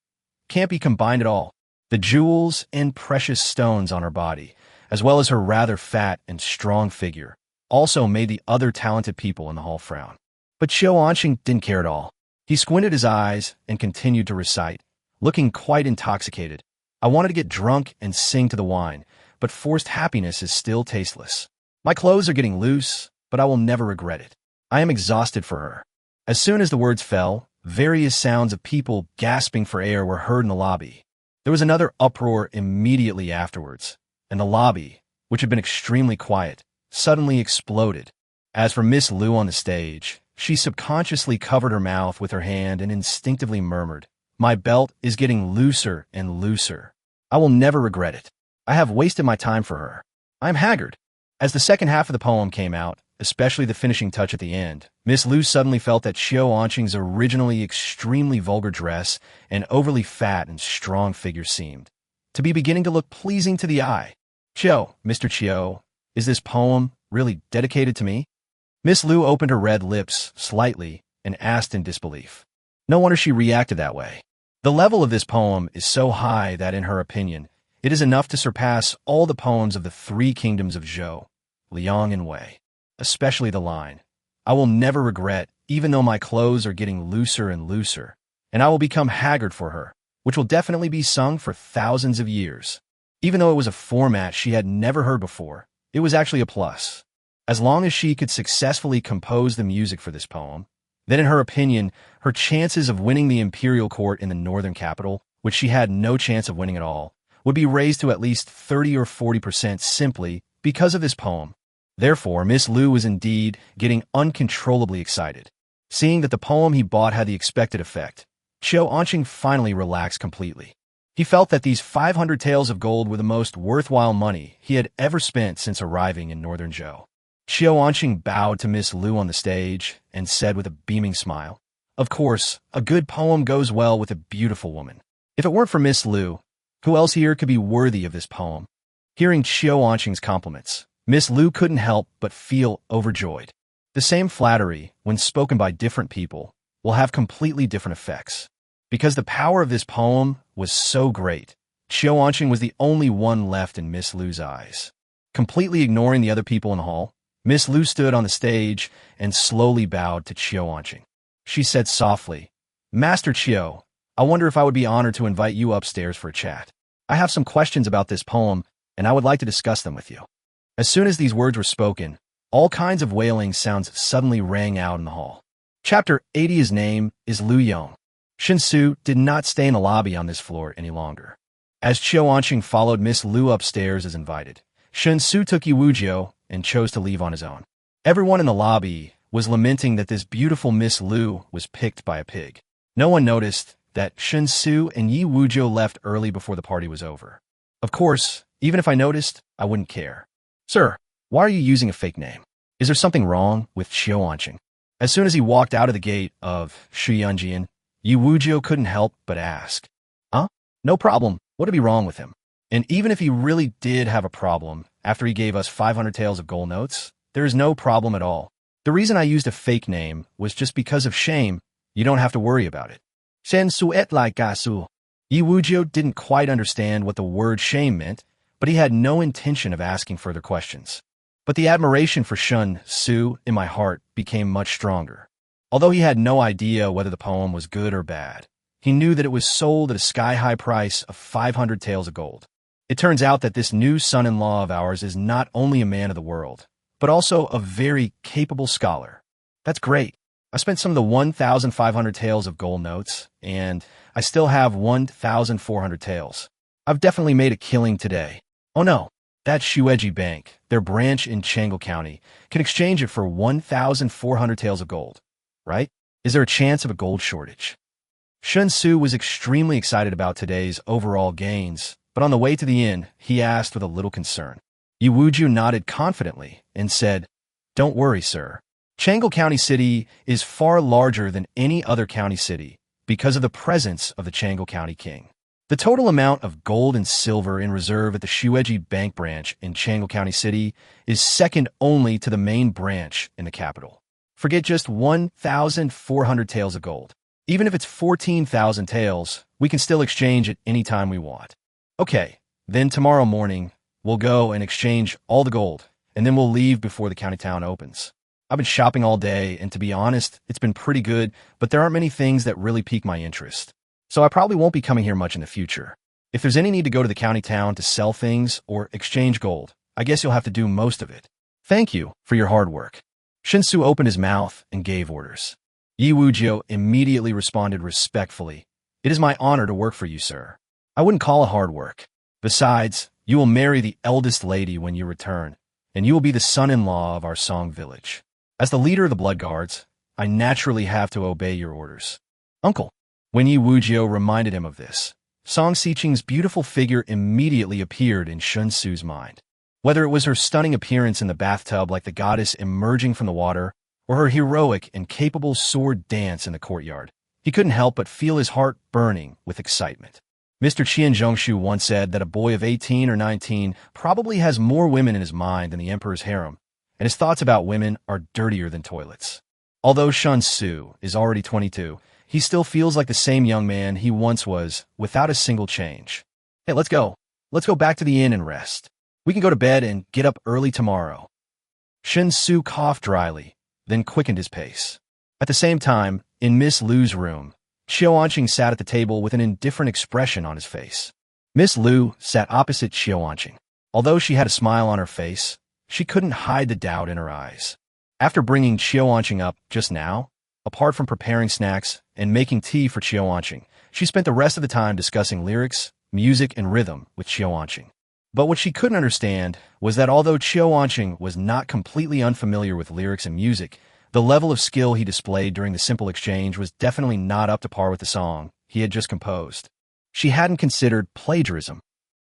can't be combined at all. The jewels and precious stones on her body, as well as her rather fat and strong figure, also made the other talented people in the hall frown. But Qiuanqing didn't care at all. He squinted his eyes and continued to recite, looking quite intoxicated. "I wanted to get drunk and sing to the wine, but forced happiness is still tasteless. My clothes are getting loose, but I will never regret it. I am exhausted for her." As soon as the words fell, various sounds of people gasping for air were heard in the lobby. There was another uproar immediately afterwards, and the lobby, which had been extremely quiet, suddenly exploded. As for Miss Lu on the stage, she subconsciously covered her mouth with her hand and instinctively murmured, "My belt is getting looser and looser. I will never regret it. I have wasted my time for her. I am haggard." As the second half of the poem came out, especially the finishing touch at the end, Miss Lu suddenly felt that Qiuanqing's originally extremely vulgar dress and overly fat and strong figure seemed to be beginning to look pleasing to the eye. "Qiu, Mr. Qiu, Is this poem really dedicated to me? Miss Lu opened her red lips slightly and asked in disbelief. No wonder she reacted that way. The level of this poem is so high that, in her opinion, it is enough to surpass all the poems of the three kingdoms of Zhou, Liang, and Wei. Especially the line, "I will never regret, even though my clothes are getting looser and looser, and I will become haggard for her," which will definitely be sung for thousands of years. Even though it was a format she had never heard before, it was actually a plus. As long as she could successfully compose the music for this poem, then in her opinion, her chances of winning the imperial court in the northern capital, which she had no chance of winning at all, would be raised to at least 30 or 40% simply because of this poem. Therefore, Miss Lu was indeed getting uncontrollably excited. Seeing that the poem he bought had the expected effect, Qiu Anqing finally relaxed completely. He felt that these 500 taels of gold were the most worthwhile money he had ever spent since arriving in northern Zhou. Qiu Anqing bowed to Miss Lu on the stage and said with a beaming smile, "Of course, a good poem goes well with a beautiful woman. If it weren't for Miss Lu, who else here could be worthy of this poem?" Hearing Qiu Anqing's compliments, Miss Lu couldn't help but feel overjoyed. The same flattery, when spoken by different people, will have completely different effects. Because the power of this poem was so great, Qiu Anqing was the only one left in Miss Lu's eyes. Completely ignoring the other people in the hall, Miss Lu stood on the stage and slowly bowed to Qiu Anqing. She said softly, "Master Qiu, I wonder if I would be honored to invite you upstairs for a chat. I have some questions about this poem, and I would like to discuss them with you." As soon as these words were spoken, all kinds of wailing sounds suddenly rang out in the hall. Chapter 80. His name is Lu Yong. Shen Xu did not stay in the lobby on this floor any longer. As Qiu Anqing followed Miss Lu upstairs as invited, Shen Xu took Yi Wujiu and chose to leave on his own. Everyone in the lobby was lamenting that this beautiful Miss Lu was picked by a pig. No one noticed that Shen Xu and Yi Wujiu left early before the party was over. Of course, even if I noticed, I wouldn't care. "Sir, why are you using a fake name? Is there something wrong with Qiu Anqing?" As soon as he walked out of the gate of Shuyunjian, Yi Wujiu couldn't help but ask, "Huh? No problem. What'd be wrong with him?" And even if he really did have a problem after he gave us 500 taels of gold notes, there is no problem at all. The reason I used a fake name was just because of shame. You don't have to worry about it. Shen Xu et lai ga su. Yi Wujiu didn't quite understand what the word shame meant, but he had no intention of asking further questions. But the admiration for Shen Xu in my heart became much stronger. Although he had no idea whether the poem was good or bad, he knew that it was sold at a sky-high price of 500 taels of gold. It turns out that this new son-in-law of ours is not only a man of the world, but also a very capable scholar. That's great. I spent some of the 1,500 taels of gold notes, and I still have 1,400 taels. I've definitely made a killing today. Oh no, that Shueji Bank, their branch in Changle County, can exchange it for 1,400 taels of gold, right? Is there a chance of a gold shortage? Shen Xu was extremely excited about today's overall gains, but on the way to the inn, he asked with a little concern. Yi Wujiu nodded confidently and said, "Don't worry, sir. Changle County City is far larger than any other county city because of the presence of the Changle County King. The total amount of gold and silver in reserve at the Shueji Bank branch in Changle County City is second only to the main branch in the capital. Forget just 1,400 taels of gold. Even if it's 14,000 taels, we can still exchange it any time we want. Okay, then tomorrow morning, we'll go and exchange all the gold, and then we'll leave before the county town opens. I've been shopping all day, and to be honest, it's been pretty good, but there aren't many things that really pique my interest. So I probably won't be coming here much in the future. If there's any need to go to the county town to sell things or exchange gold, I guess you'll have to do most of it. Thank you for your hard work." Shen Xu opened his mouth and gave orders. Yi Wujiu immediately responded respectfully, "It is my honor to work for you, sir. I wouldn't call it hard work. Besides, you will marry the eldest lady when you return, and you will be the son-in-law of our Song village. As the leader of the Blood Guards, I naturally have to obey your orders." "Uncle." When Yi Wujiu reminded him of this, Song Xiqing's beautiful figure immediately appeared in Shen Xu's mind. Whether it was her stunning appearance in the bathtub like the goddess emerging from the water, or her heroic and capable sword dance in the courtyard, he couldn't help but feel his heart burning with excitement. Mr. Shu once said that a boy of 18 or 19 probably has more women in his mind than the emperor's harem, and his thoughts about women are dirtier than toilets. Although Shen Xu is already 22, he still feels like the same young man he once was, without a single change. Hey, let's go. Let's go back to the inn and rest. We can go to bed and get up early tomorrow. Shen Xu coughed dryly, then quickened his pace. At the same time, in Miss Lu's room, Xiaoanqing sat at the table with an indifferent expression on his face. Miss Lu sat opposite Xiaoanqing. Although she had a smile on her face, she couldn't hide the doubt in her eyes. After bringing Xiaoanqing up just now, apart from preparing snacks and making tea for Xiaoanqing, she spent the rest of the time discussing lyrics, music, and rhythm with Xiaoanqing. But what she couldn't understand was that although Xiaoanqing was not completely unfamiliar with lyrics and music, the level of skill he displayed during the simple exchange was definitely not up to par with the song he had just composed. She hadn't considered plagiarism.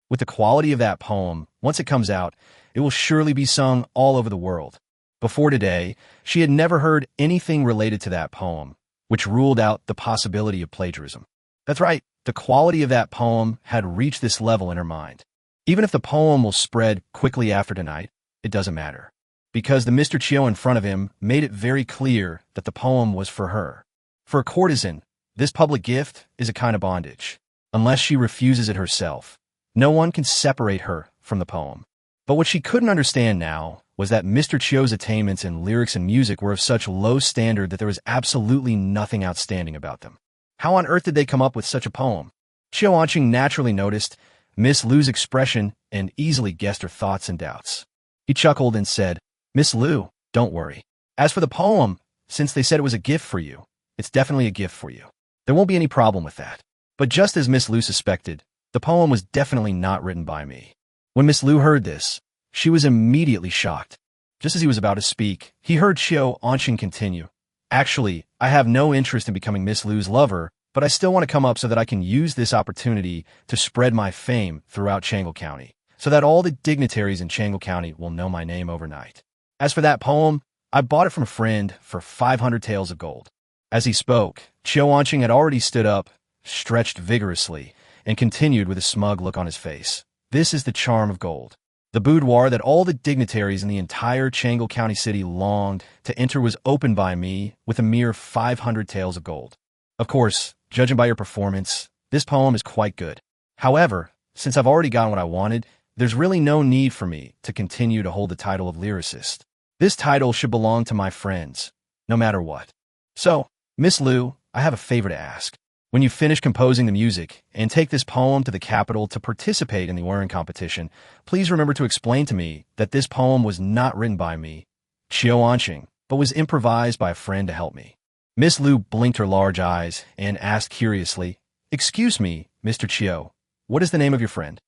With the quality of that poem, once it comes out, it will surely be sung all over the world. Before today, she had never heard anything related to that poem, which ruled out the possibility of plagiarism. That's right, the quality of that poem had reached this level in her mind. Even if the poem will spread quickly after tonight, it doesn't matter, because the Mr. Chiu in front of him made it very clear that the poem was for her. For a courtesan, this public gift is a kind of bondage. Unless she refuses it herself, no one can separate her from the poem. But what she couldn't understand now was that Mr. Chiu's attainments in lyrics and music were of such low standard that there was absolutely nothing outstanding about them. How on earth did they come up with such a poem? Xiaoanqing naturally noticed Miss Lu's expression and easily guessed her thoughts and doubts. He chuckled and said, "Miss Lu, don't worry. As for the poem, since they said it was a gift for you, it's definitely a gift for you. There won't be any problem with that." But just as Miss Lu suspected, the poem was definitely not written by me. When Miss Lu heard this, she was immediately shocked. Just as he was about to speak, he heard Xiaoanqing continue, "Actually, I have no interest in becoming Miss Lu's lover, but I still want to come up so that I can use this opportunity to spread my fame throughout Changle County, so that all the dignitaries in Changle County will know my name overnight. As for that poem, I bought it from a friend for 500 taels of gold." As he spoke, Xiaoanqing had already stood up, stretched vigorously, and continued with a smug look on his face. "This is the charm of gold. The boudoir that all the dignitaries in the entire Changle County city longed to enter was opened by me with a mere 500 taels of gold. Of course, judging by your performance, this poem is quite good. However, since I've already gotten what I wanted, there's really no need for me to continue to hold the title of lyricist. This title should belong to my friends, no matter what. So, Miss Lu, I have a favor to ask. When you finish composing the music and take this poem to the capital to participate in the whirring competition, please remember to explain to me that this poem was not written by me, Xiaoanqing, but was improvised by a friend to help me." Miss Lu blinked her large eyes and asked curiously, "Excuse me, Mr. Chiu, what is the name of your friend?"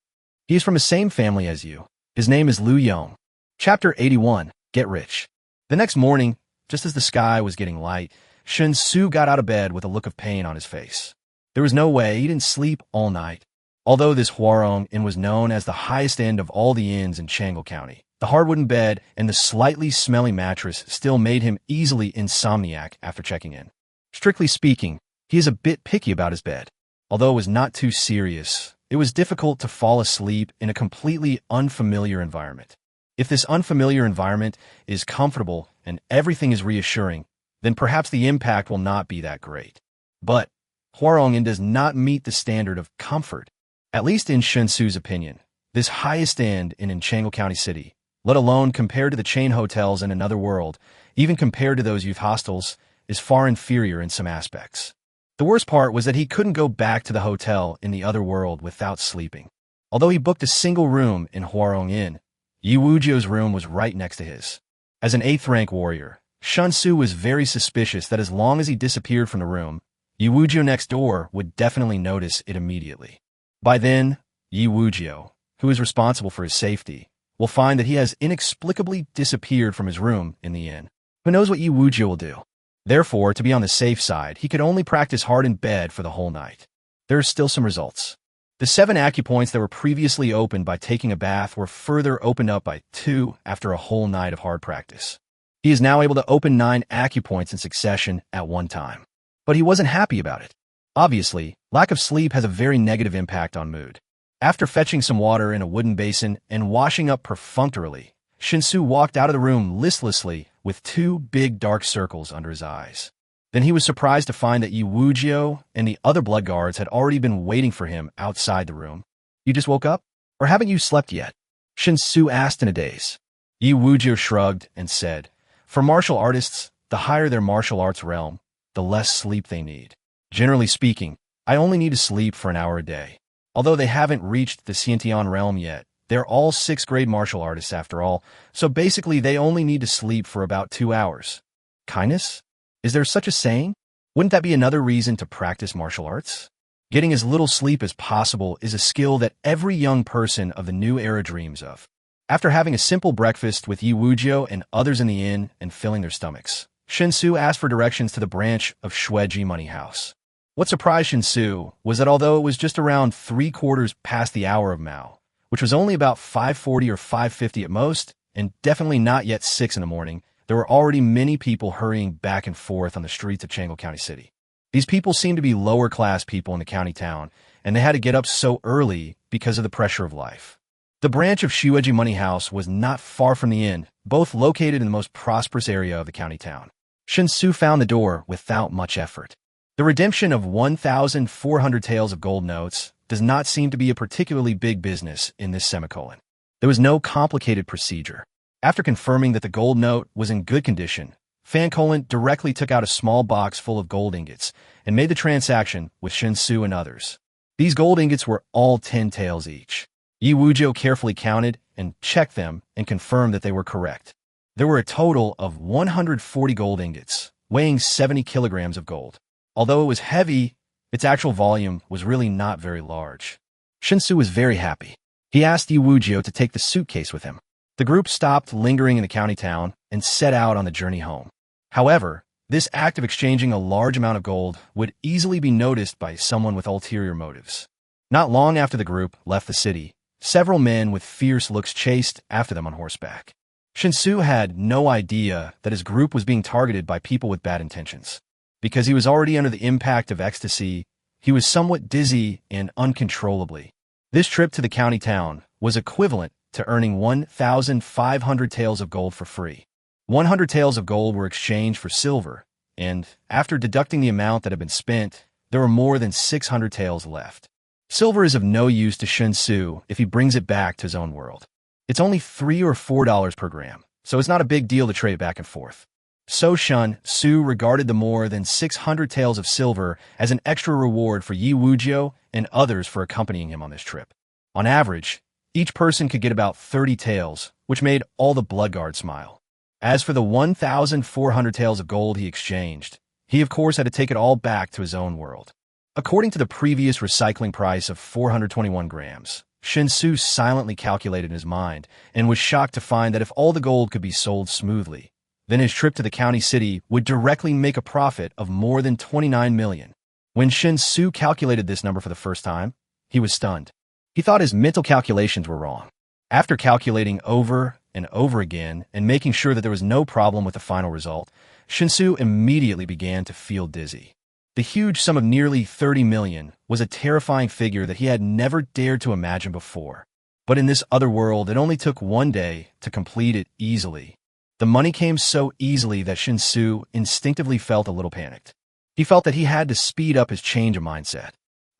"He is from the same family as you. His name is Lu Yong." Chapter 81, Get Rich. The next morning, just as the sky was getting light, Shen Xu got out of bed with a look of pain on his face. There was no way he didn't sleep all night. Although this Huarong Inn was known as the highest end of all the inns in Changle County, the hard wooden bed and the slightly smelly mattress still made him easily insomniac after checking in. Strictly speaking, he is a bit picky about his bed. Although it was not too serious, it was difficult to fall asleep in a completely unfamiliar environment. If this unfamiliar environment is comfortable and everything is reassuring, then perhaps the impact will not be that great. But Huarong Inn does not meet the standard of comfort, at least in Shen Xu's opinion. This highest end in Changle County City, let alone compared to the chain hotels in another world, even compared to those youth hostels, is far inferior in some aspects. The worst part was that he couldn't go back to the hotel in the other world without sleeping. Although he booked a single room in Huarong Inn, Yi Wuzhou's room was right next to his. As an 8th rank warrior, Shen Xu was very suspicious that as long as he disappeared from the room, Yi Wuzhou next door would definitely notice it immediately. By then, Yi Wuzhou, who is responsible for his safety, will find that he has inexplicably disappeared from his room in the inn. Who knows what Yi Wuzhou will do? Therefore, to be on the safe side, he could only practice hard in bed for the whole night. There are still some results. The 7 acupoints that were previously opened by taking a bath were further opened up by 2 after a whole night of hard practice. He is now able to open 9 acupoints in succession at one time. But he wasn't happy about it. Obviously, lack of sleep has a very negative impact on mood. After fetching some water in a wooden basin and washing up perfunctorily, Shen Xu walked out of the room listlessly with two big dark circles under his eyes. Then he was surprised to find that Yi Wujiu and the other blood guards had already been waiting for him outside the room. "You just woke up? Or haven't you slept yet?" Shen Xu asked in a daze. Yi Wujiu shrugged and said, "For martial artists, the higher their martial arts realm, the less sleep they need. Generally speaking, I only need to sleep for an hour a day. Although they haven't reached the Xiantian realm yet, they're all 6th grade martial artists after all, so basically they only need to sleep for about 2 hours. Kindness? Is there such a saying? Wouldn't that be another reason to practice martial arts? Getting as little sleep as possible is a skill that every young person of the new era dreams of." After having a simple breakfast with Yi Wujiu and others in the inn and filling their stomachs, Shen Xu asked for directions to the branch of Shueji Money House. What surprised Shen Xu was that although it was just around 3/4 past the hour of Mao, which was only about 5:40 or 5:50 at most, and definitely not yet 6 in the morning, there were already many people hurrying back and forth on the streets of Chang'an County City. These people seemed to be lower-class people in the county town, and they had to get up so early because of the pressure of life. The branch of Shueji Money House was not far from the inn, both located in the most prosperous area of the county town. Shen Xu found the door without much effort. The redemption of 1,400 taels of gold notes does not seem to be a particularly big business in this semicolon. There was no complicated procedure. After confirming that the gold note was in good condition, Fan directly took out a small box full of gold ingots and made the transaction with Shen Xu and others. These gold ingots were all 10 taels each. Yi Wujiu carefully counted and checked them and confirmed that they were correct. There were a total of 140 gold ingots, weighing 70 kilograms of gold. Although it was heavy, its actual volume was really not very large. Shen Xu was very happy. He asked Yi Wujiu to take the suitcase with him. The group stopped lingering in the county town and set out on the journey home. However, this act of exchanging a large amount of gold would easily be noticed by someone with ulterior motives. Not long after the group left the city, several men with fierce looks chased after them on horseback. Shen Xu had no idea that his group was being targeted by people with bad intentions. Because he was already under the impact of ecstasy, he was somewhat dizzy and uncontrollably. This trip to the county town was equivalent to earning 1,500 taels of gold for free. 100 taels of gold were exchanged for silver, and after deducting the amount that had been spent, there were more than 600 taels left. Silver is of no use to Shen Xu if he brings it back to his own world. It's only $3 or $4 per gram, so it's not a big deal to trade it back and forth. So Shen Xu regarded the more than 600 taels of silver as an extra reward for Yi Wujiu and others for accompanying him on this trip. On average, each person could get about 30 taels, which made all the blood guards smile. As for the 1,400 taels of gold he exchanged, he of course had to take it all back to his own world. According to the previous recycling price of 421 grams, Shen Xu silently calculated in his mind and was shocked to find that if all the gold could be sold smoothly, then his trip to the county city would directly make a profit of more than 29 million. When Shen Xu calculated this number for the first time, he was stunned. He thought his mental calculations were wrong. After calculating over and over again and making sure that there was no problem with the final result, Shen Xu immediately began to feel dizzy. The huge sum of nearly 30 million was a terrifying figure that he had never dared to imagine before. But in this other world, it only took one day to complete it easily. The money came so easily that Shen Xu instinctively felt a little panicked. He felt that he had to speed up his change of mindset.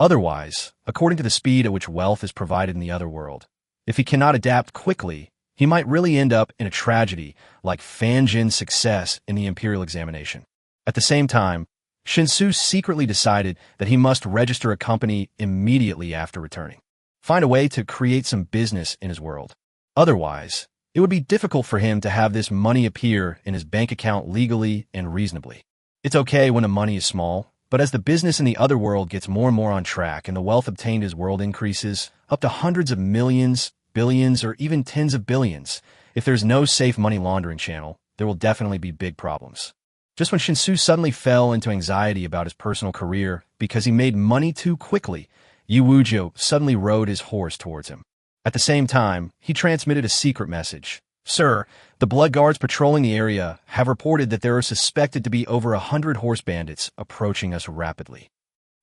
Otherwise, according to the speed at which wealth is provided in the other world, if he cannot adapt quickly, he might really end up in a tragedy like Fan Jin's success in the imperial examination. At the same time, Shen Xu secretly decided that he must register a company immediately after returning. Find a way to create some business in his world. Otherwise, it would be difficult for him to have this money appear in his bank account legally and reasonably. It's okay when the money is small, but as the business in the other world gets more and more on track and the wealth obtained in his world increases up to hundreds of millions, billions, or even tens of billions, if there's no safe money laundering channel, there will definitely be big problems. Just when Shen Xu suddenly fell into anxiety about his personal career because he made money too quickly, Yi Wujiu suddenly rode his horse towards him. At the same time, he transmitted a secret message. "Sir, the blood guards patrolling the area have reported that there are suspected to be over 100 horse bandits approaching us rapidly."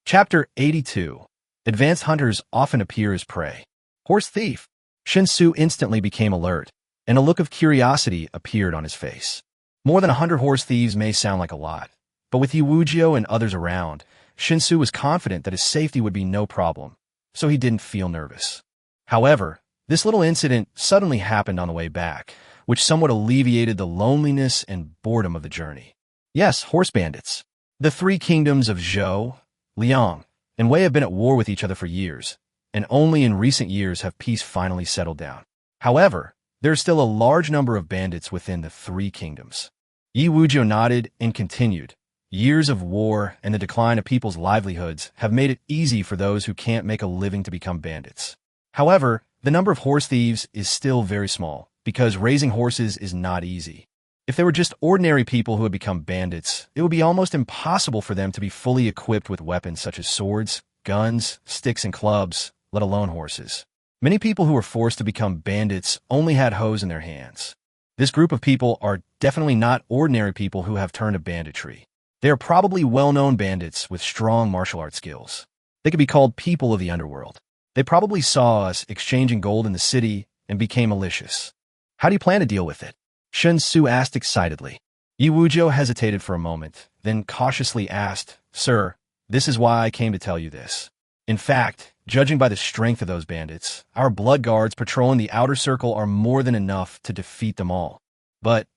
Chapter 82. Advanced hunters often appear as prey. Horse thief. Shen Xu instantly became alert, and a look of curiosity appeared on his face. More than 100 horse thieves may sound like a lot, but with Yi Wuzhou and others around, Shen Xu was confident that his safety would be no problem, so he didn't feel nervous. However, this little incident suddenly happened on the way back, which somewhat alleviated the loneliness and boredom of the journey. Yes, horse bandits. The three kingdoms of Zhou, Liang, and Wei have been at war with each other for years, and only in recent years have peace finally settled down. However, there are still a large number of bandits within the three kingdoms. Yi Wuzhou nodded and continued. Years of war and the decline of people's livelihoods have made it easy for those who can't make a living to become bandits. However, the number of horse thieves is still very small, because raising horses is not easy. If they were just ordinary people who had become bandits, it would be almost impossible for them to be fully equipped with weapons such as swords, guns, sticks, and clubs, let alone horses. Many people who were forced to become bandits only had hoes in their hands. This group of people are definitely not ordinary people who have turned to banditry. They are probably well-known bandits with strong martial arts skills. They could be called people of the underworld. They probably saw us exchanging gold in the city and became malicious. How do you plan to deal with it? Shen Xu asked excitedly. Yi Wuzhou hesitated for a moment, then cautiously asked, Sir, this is why I came to tell you this. In fact, judging by the strength of those bandits, our blood guards patrolling the outer circle are more than enough to defeat them all. But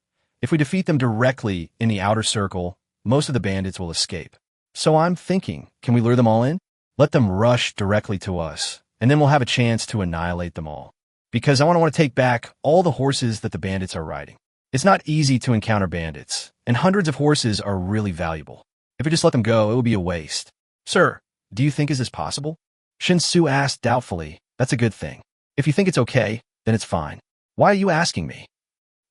if we defeat them directly in the outer circle, most of the bandits will escape. So I'm thinking, can we lure them all in? Let them rush directly to us, and then we'll have a chance to annihilate them all. Because I want to take back all the horses that the bandits are riding. It's not easy to encounter bandits, and hundreds of horses are really valuable. If we just let them go, it will be a waste. Sir, do you think is this possible? Shen Xu asked doubtfully. That's a good thing. If you think it's okay, then it's fine. Why are you asking me?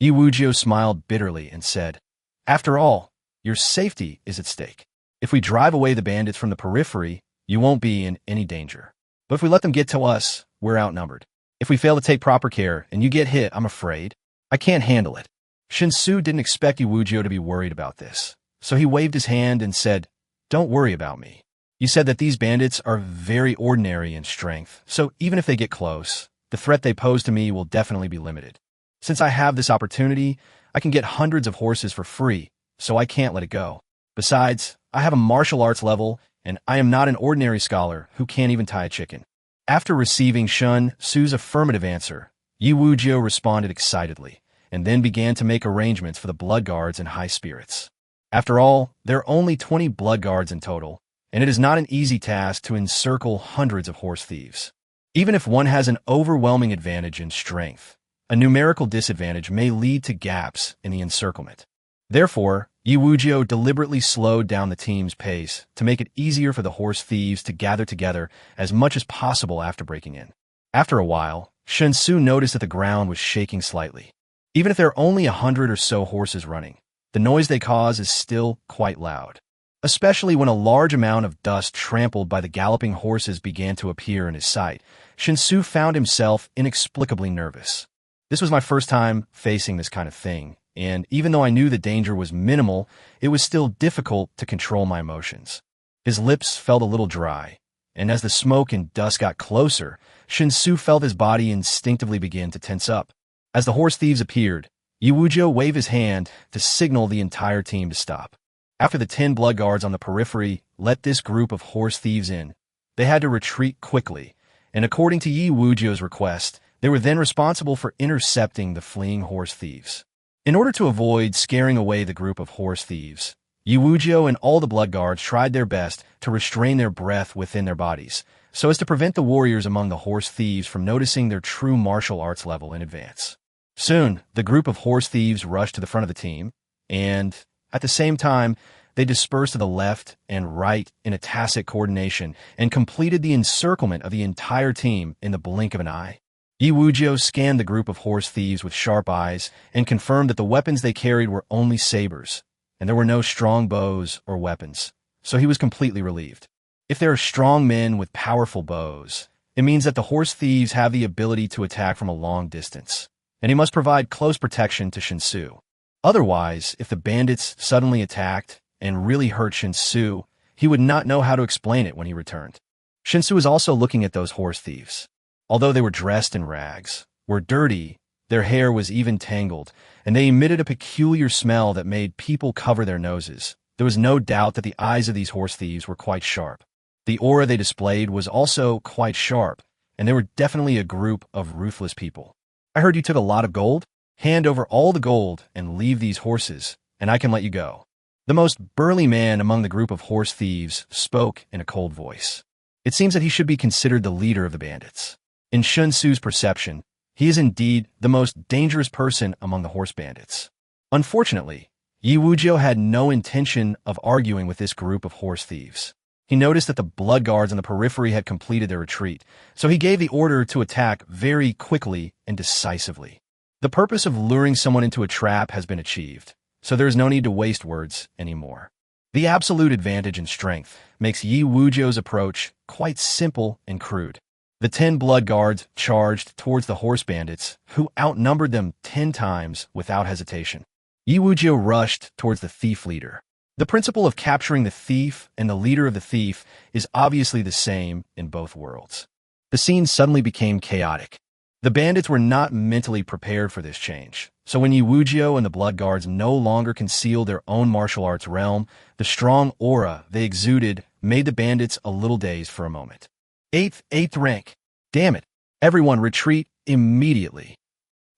Yi Wuzhou smiled bitterly and said, After all, your safety is at stake. If we drive away the bandits from the periphery, you won't be in any danger. But if we let them get to us, we're outnumbered. If we fail to take proper care and you get hit, I'm afraid I can't handle it. Shen Xu didn't expect Yi Wuzhou to be worried about this, so he waved his hand and said, Don't worry about me. You said that these bandits are very ordinary in strength, so even if they get close, the threat they pose to me will definitely be limited. Since I have this opportunity, I can get hundreds of horses for free, so I can't let it go. Besides, I have a martial arts level, and I am not an ordinary scholar who can't even tie a chicken. After receiving Shen Xu's affirmative answer, Yi Wuzhou responded excitedly, and then began to make arrangements for the blood guards in high spirits. After all, there are only 20 blood guards in total, and it is not an easy task to encircle hundreds of horse thieves. Even if one has an overwhelming advantage in strength, a numerical disadvantage may lead to gaps in the encirclement. Therefore, Yi Wuzhou deliberately slowed down the team's pace to make it easier for the horse thieves to gather together as much as possible after breaking in. After a while, Shen Xu noticed that the ground was shaking slightly. Even if there are only 100 or so horses running, the noise they cause is still quite loud, especially when a large amount of dust trampled by the galloping horses began to appear in his sight. Shen Xu found himself inexplicably nervous. This was my first time facing this kind of thing, and even though I knew the danger was minimal, it was still difficult to control my emotions. His lips felt a little dry, and as the smoke and dust got closer, Shen Xu felt his body instinctively begin to tense up. As the horse thieves appeared, Yi Wuzhou waved his hand to signal the entire team to stop. After the 10 blood guards on the periphery let this group of horse thieves in, they had to retreat quickly, and according to Yi Wuzhou's request, they were then responsible for intercepting the fleeing horse thieves. In order to avoid scaring away the group of horse thieves, Yi Wuzhou and all the blood guards tried their best to restrain their breath within their bodies, so as to prevent the warriors among the horse thieves from noticing their true martial arts level in advance. Soon, the group of horse thieves rushed to the front of the team, and, at the same time, they dispersed to the left and right in a tacit coordination and completed the encirclement of the entire team in the blink of an eye. Yi Wuzhou scanned the group of horse thieves with sharp eyes and confirmed that the weapons they carried were only sabers, and there were no strong bows or weapons, so he was completely relieved. If there are strong men with powerful bows, it means that the horse thieves have the ability to attack from a long distance, and he must provide close protection to Shen Xu. Otherwise, if the bandits suddenly attacked and really hurt Shen Xu, he would not know how to explain it when he returned. Shen Xu was also looking at those horse thieves. Although they were dressed in rags, were dirty, their hair was even tangled, and they emitted a peculiar smell that made people cover their noses. There was no doubt that the eyes of these horse thieves were quite sharp. The aura they displayed was also quite sharp, and they were definitely a group of ruthless people. I heard you took a lot of gold? Hand over all the gold and leave these horses, and I can let you go. The most burly man among the group of horse thieves spoke in a cold voice. It seems that he should be considered the leader of the bandits. In Shen Xu's perception, he is indeed the most dangerous person among the horse bandits. Unfortunately, Yi Wujiu had no intention of arguing with this group of horse thieves. He noticed that the blood guards on the periphery had completed their retreat, so he gave the order to attack very quickly and decisively. The purpose of luring someone into a trap has been achieved, so there is no need to waste words anymore. The absolute advantage in strength makes Yi Wujiu's approach quite simple and crude. The 10 blood guards charged towards the horse bandits, who outnumbered them 10 times without hesitation. Yi Wujiu rushed towards the thief leader. The principle of capturing the thief and the leader of the thief is obviously the same in both worlds. The scene suddenly became chaotic. The bandits were not mentally prepared for this change, so when Yi Wujiu and the blood guards no longer concealed their own martial arts realm, the strong aura they exuded made the bandits a little dazed for a moment. Eighth rank. Damn it. Everyone retreat immediately.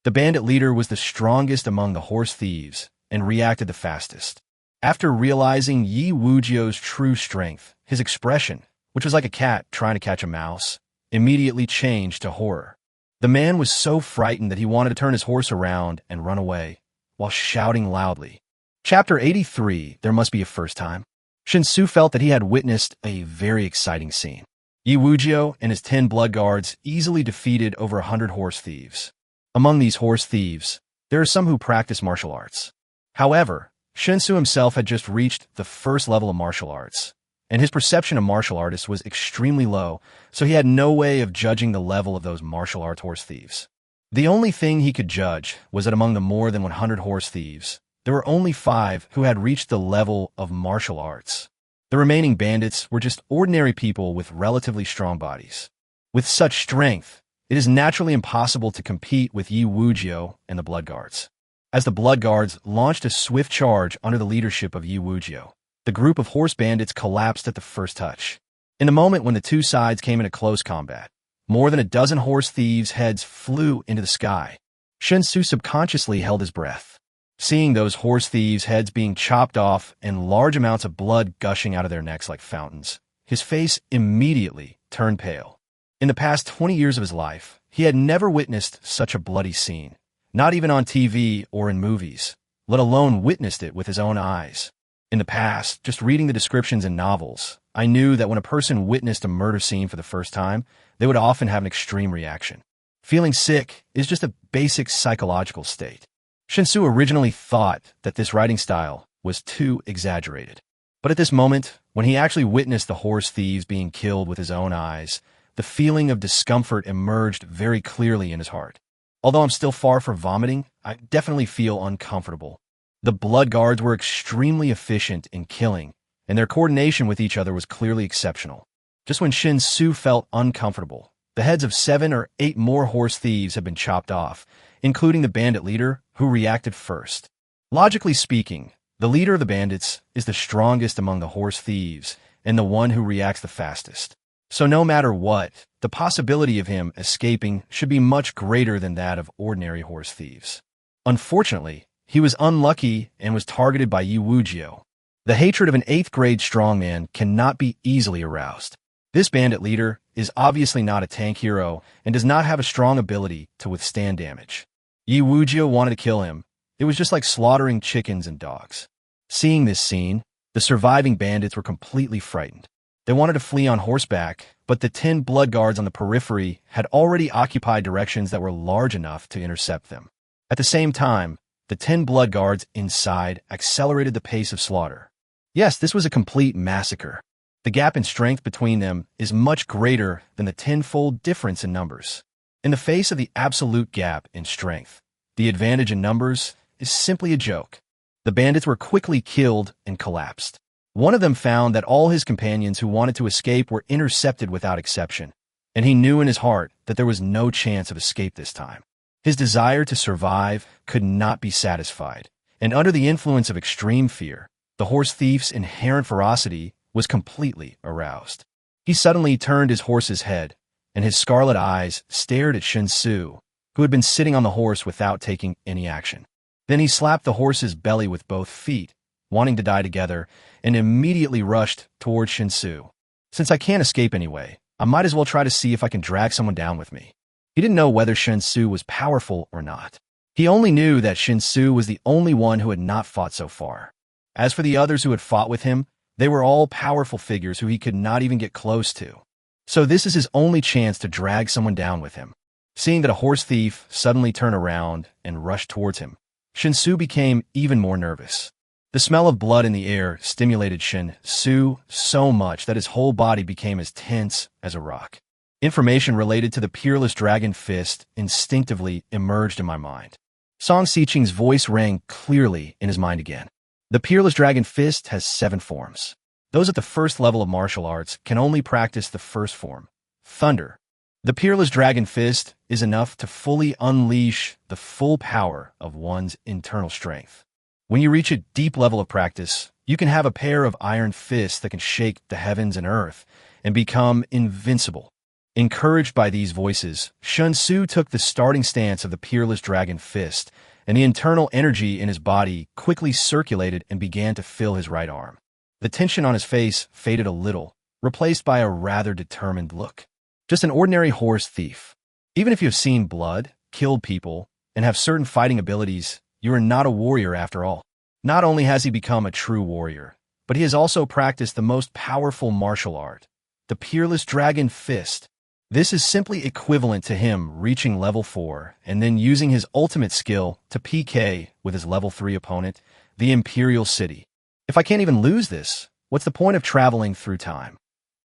The bandit leader was the strongest among the horse thieves and reacted the fastest. After realizing Yi Wujiu's true strength, his expression, which was like a cat trying to catch a mouse, immediately changed to horror. The man was so frightened that he wanted to turn his horse around and run away, while shouting loudly. Chapter 83, There Must Be a First Time. Shen Xu felt that he had witnessed a very exciting scene. Yi Wujiu and his 10 blood guards easily defeated over 100 horse thieves. Among these horse thieves, there are some who practice martial arts. However, Shen Xu himself had just reached the first level of martial arts, and his perception of martial artists was extremely low, so he had no way of judging the level of those martial arts horse thieves. The only thing he could judge was that among the more than 100 horse thieves, there were only 5 who had reached the level of martial arts. The remaining bandits were just ordinary people with relatively strong bodies. With such strength, it is naturally impossible to compete with Yi Wujiu and the blood guards. As the blood guards launched a swift charge under the leadership of Yi Wujiu, the group of horse bandits collapsed at the first touch. In the moment when the two sides came into close combat, more than a dozen horse thieves' heads flew into the sky. Shen Xu subconsciously held his breath. Seeing those horse thieves' heads being chopped off and large amounts of blood gushing out of their necks like fountains, his face immediately turned pale. In the past 20 years of his life, he had never witnessed such a bloody scene. Not even on TV or in movies, let alone witnessed it with his own eyes. In the past, just reading the descriptions in novels, I knew that when a person witnessed a murder scene for the first time, they would often have an extreme reaction. Feeling sick is just a basic psychological state. Shen Xu originally thought that this writing style was too exaggerated. But at this moment, when he actually witnessed the horse thieves being killed with his own eyes, the feeling of discomfort emerged very clearly in his heart. Although I'm still far from vomiting, I definitely feel uncomfortable. The blood guards were extremely efficient in killing, and their coordination with each other was clearly exceptional. Just when Shen Xu felt uncomfortable, the heads of 7 or 8 more horse thieves had been chopped off, including the bandit leader, who reacted first. Logically speaking, the leader of the bandits is the strongest among the horse thieves and the one who reacts the fastest. So no matter what, the possibility of him escaping should be much greater than that of ordinary horse thieves. Unfortunately, he was unlucky and was targeted by Yi Wujiu. The hatred of an 8th grade strongman cannot be easily aroused. This bandit leader is obviously not a tank hero and does not have a strong ability to withstand damage. Yi Wujiu wanted to kill him. It was just like slaughtering chickens and dogs. Seeing this scene, the surviving bandits were completely frightened. They wanted to flee on horseback, but the 10 blood guards on the periphery had already occupied directions that were large enough to intercept them. At the same time, the 10 blood guards inside accelerated the pace of slaughter. Yes, this was a complete massacre. The gap in strength between them is much greater than the 10-fold difference in numbers. In the face of the absolute gap in strength, the advantage in numbers is simply a joke. The bandits were quickly killed and collapsed. One of them found that all his companions who wanted to escape were intercepted without exception, and he knew in his heart that there was no chance of escape this time. His desire to survive could not be satisfied, and under the influence of extreme fear, the horse thief's inherent ferocity was completely aroused. He suddenly turned his horse's head, and his scarlet eyes stared at Shen Xu, who had been sitting on the horse without taking any action. Then he slapped the horse's belly with both feet, wanting to die together, and immediately rushed toward Shen Xu. Since I can't escape anyway, I might as well try to see if I can drag someone down with me. He didn't know whether Shen Xu was powerful or not. He only knew that Shen Xu was the only one who had not fought so far. As for the others who had fought with him, they were all powerful figures who he could not even get close to. So this is his only chance to drag someone down with him. Seeing that a horse thief suddenly turned around and rushed towards him, Shen Xu became even more nervous. The smell of blood in the air stimulated Shen Xu so much that his whole body became as tense as a rock. Information related to the peerless dragon fist instinctively emerged in my mind. Song Xiqing's voice rang clearly in his mind again. The peerless dragon fist has 7 forms. Those at the first level of martial arts can only practice the first form, thunder. The peerless dragon fist is enough to fully unleash the full power of one's internal strength. When you reach a deep level of practice, you can have a pair of iron fists that can shake the heavens and earth and become invincible. Encouraged by these voices, Shen Xu took the starting stance of the peerless dragon fist, and the internal energy in his body quickly circulated and began to fill his right arm. The tension on his face faded a little, replaced by a rather determined look. Just an ordinary horse thief. Even if you have seen blood, killed people, and have certain fighting abilities, you are not a warrior after all. Not only has he become a true warrior, but he has also practiced the most powerful martial art, the peerless dragon fist. This is simply equivalent to him reaching level 4 and then using his ultimate skill to PK with his level 3 opponent, the Imperial City. If I can't even lose this, what's the point of traveling through time?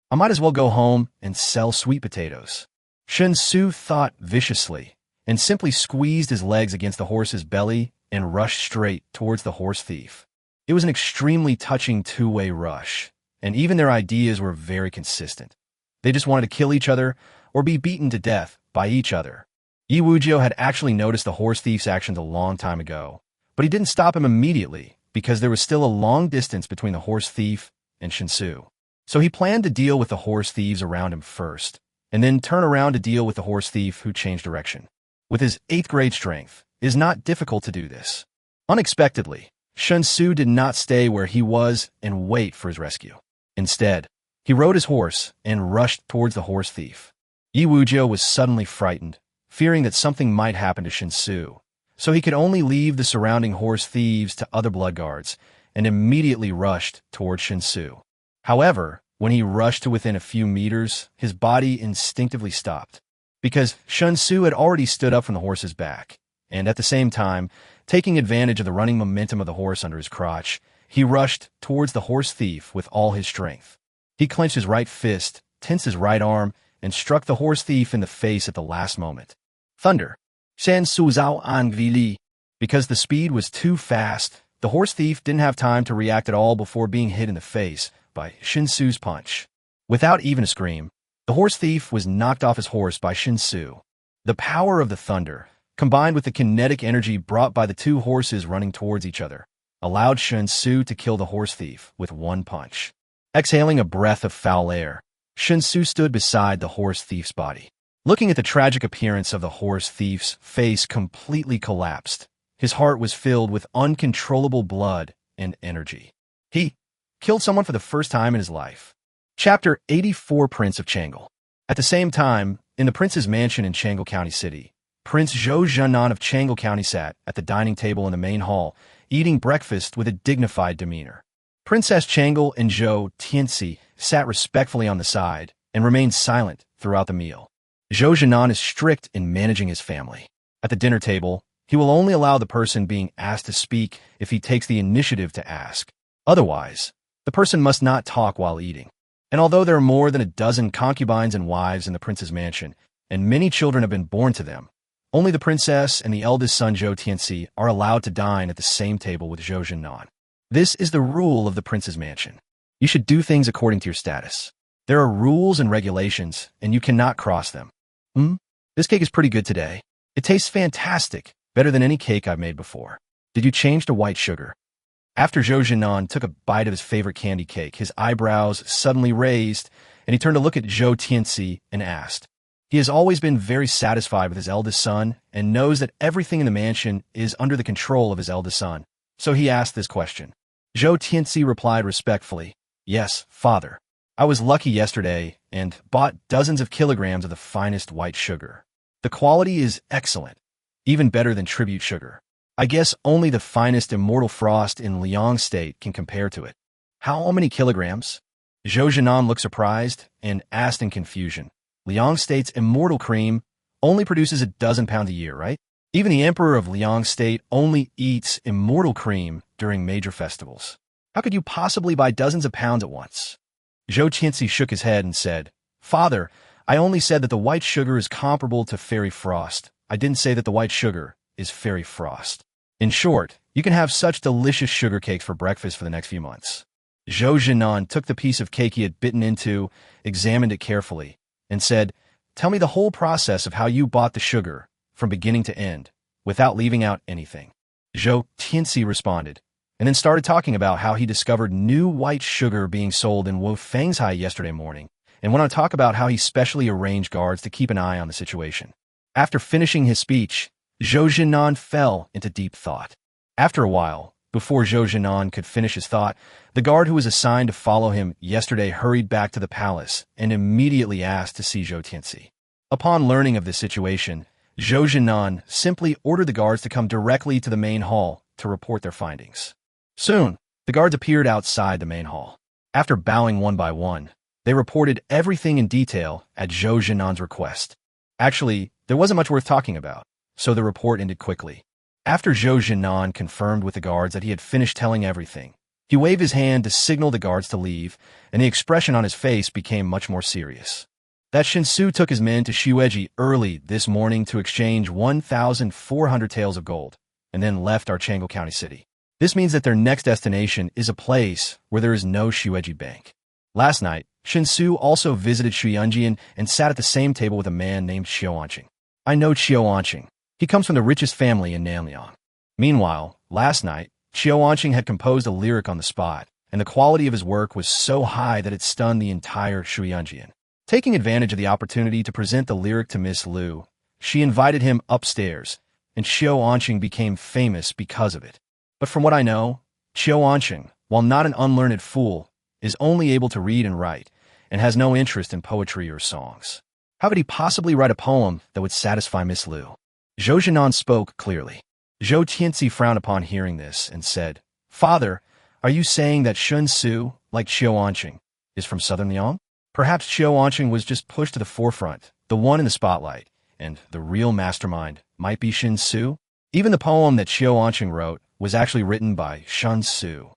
I might as well go home and sell sweet potatoes. Shen Xu thought viciously and simply squeezed his legs against the horse's belly and rushed straight towards the horse thief. It was an extremely touching two-way rush, and even their ideas were very consistent. They just wanted to kill each other or be beaten to death by each other. Yi Wujiu had actually noticed the horse thief's actions a long time ago, but he didn't stop him immediately because there was still a long distance between the horse thief and Shen Xu. So he planned to deal with the horse thieves around him first, and then turn around to deal with the horse thief who changed direction. With his 8th grade strength, it is not difficult to do this. Unexpectedly, Shen Xu did not stay where he was and wait for his rescue. Instead, he rode his horse and rushed towards the horse thief. Yi Wujiu was suddenly frightened, fearing that something might happen to Shen Xu, so he could only leave the surrounding horse thieves to other blood guards and immediately rushed towards Shen Xu. However, when he rushed to within a few meters, his body instinctively stopped, because Shen Xu had already stood up from the horse's back, and at the same time, taking advantage of the running momentum of the horse under his crotch, he rushed towards the horse thief with all his strength. He clenched his right fist, tensed his right arm, and struck the horse thief in the face at the last moment. Thunder. Shen Xu Zhao An Gvili. Because the speed was too fast, the horse thief didn't have time to react at all before being hit in the face by Shen Xu's punch. Without even a scream, the horse thief was knocked off his horse by Shen Xu. The power of the thunder, combined with the kinetic energy brought by the two horses running towards each other, allowed Shen Xu to kill the horse thief with one punch. Exhaling a breath of foul air, Shen Xu stood beside the horse thief's body. Looking at the tragic appearance of the horse thief's face completely collapsed, his heart was filled with uncontrollable blood and energy. He killed someone for the first time in his life. Chapter 84, Prince of Changle. At the same time, in the prince's mansion in Changle County City, Prince Zhou Zhenan of Changle County sat at the dining table in the main hall, eating breakfast with a dignified demeanor. Princess Changle and Zhou Tianxi sat respectfully on the side and remained silent throughout the meal. Zhou Zhenan is strict in managing his family. At the dinner table, he will only allow the person being asked to speak if he takes the initiative to ask. Otherwise, the person must not talk while eating. And although there are more than a dozen concubines and wives in the prince's mansion, and many children have been born to them, only the princess and the eldest son Zhou Tianxi are allowed to dine at the same table with Zhou Zhenan. This is the rule of the prince's mansion. You should do things according to your status. There are rules and regulations, and you cannot cross them. This cake is pretty good today. It tastes fantastic, better than any cake I've made before. Did you change to white sugar? After Zhou Jinan took a bite of his favorite candy cake, his eyebrows suddenly raised, and he turned to look at Zhou Tianxi and asked. He has always been very satisfied with his eldest son and knows that everything in the mansion is under the control of his eldest son. So he asked this question. Zhou Tianxi replied respectfully, Yes, father. I was lucky yesterday and bought dozens of kilograms of the finest white sugar. The quality is excellent, even better than tribute sugar. I guess only the finest immortal frost in Liang State can compare to it. How many kilograms? Zhou Jinan looked surprised and asked in confusion. Liang State's immortal cream only produces a dozen pounds a year, right? Even the emperor of Liang State only eats immortal cream during major festivals. How could you possibly buy dozens of pounds at once? Zhou Tianxi shook his head and said, Father, I only said that the white sugar is comparable to fairy frost. I didn't say that the white sugar is fairy frost. In short, you can have such delicious sugar cakes for breakfast for the next few months. Zhou Jinan took the piece of cake he had bitten into, examined it carefully, and said, Tell me the whole process of how you bought the sugar, from beginning to end, without leaving out anything. Zhou Tianxi responded, and then started talking about how he discovered new white sugar being sold in Wufangzhai yesterday morning, and went on to talk about how he specially arranged guards to keep an eye on the situation. After finishing his speech, Zhou Jinan fell into deep thought. After a while, before Zhou Jinan could finish his thought, the guard who was assigned to follow him yesterday hurried back to the palace and immediately asked to see Zhou Tianxi. Upon learning of this situation, Zhou Jinan simply ordered the guards to come directly to the main hall to report their findings. Soon, the guards appeared outside the main hall. After bowing one by one, they reported everything in detail at Zhou Jinan's request. Actually, there wasn't much worth talking about, so the report ended quickly. After Zhou Jinan confirmed with the guards that he had finished telling everything, he waved his hand to signal the guards to leave, and the expression on his face became much more serious. That Shen Xu took his men to Xueji early this morning to exchange 1,400 taels of gold, and then left Archangel County City. This means that their next destination is a place where there is no Xueji bank. Last night, Shen Xu also visited Shuyangjian and sat at the same table with a man named Qiuanqing. I know Qiuanqing. He comes from the richest family in Nanliang. Meanwhile, last night, Qiuanqing had composed a lyric on the spot, and the quality of his work was so high that it stunned the entire Shuyangjian. Taking advantage of the opportunity to present the lyric to Miss Liu, she invited him upstairs, and Qiuanqing became famous because of it. But from what I know, Qiuanqing, while not an unlearned fool, is only able to read and write, and has no interest in poetry or songs. How could he possibly write a poem that would satisfy Miss Liu? Zhou Jinan spoke clearly. Zhou Tianxi frowned upon hearing this and said, Father, are you saying that Shen Xu, like Qiuanqing, is from southern Liang? Perhaps Qiuanqing was just pushed to the forefront, the one in the spotlight, and the real mastermind might be Shen Xu? Even the poem that Qiuanqing wrote was actually written by Shen Xu.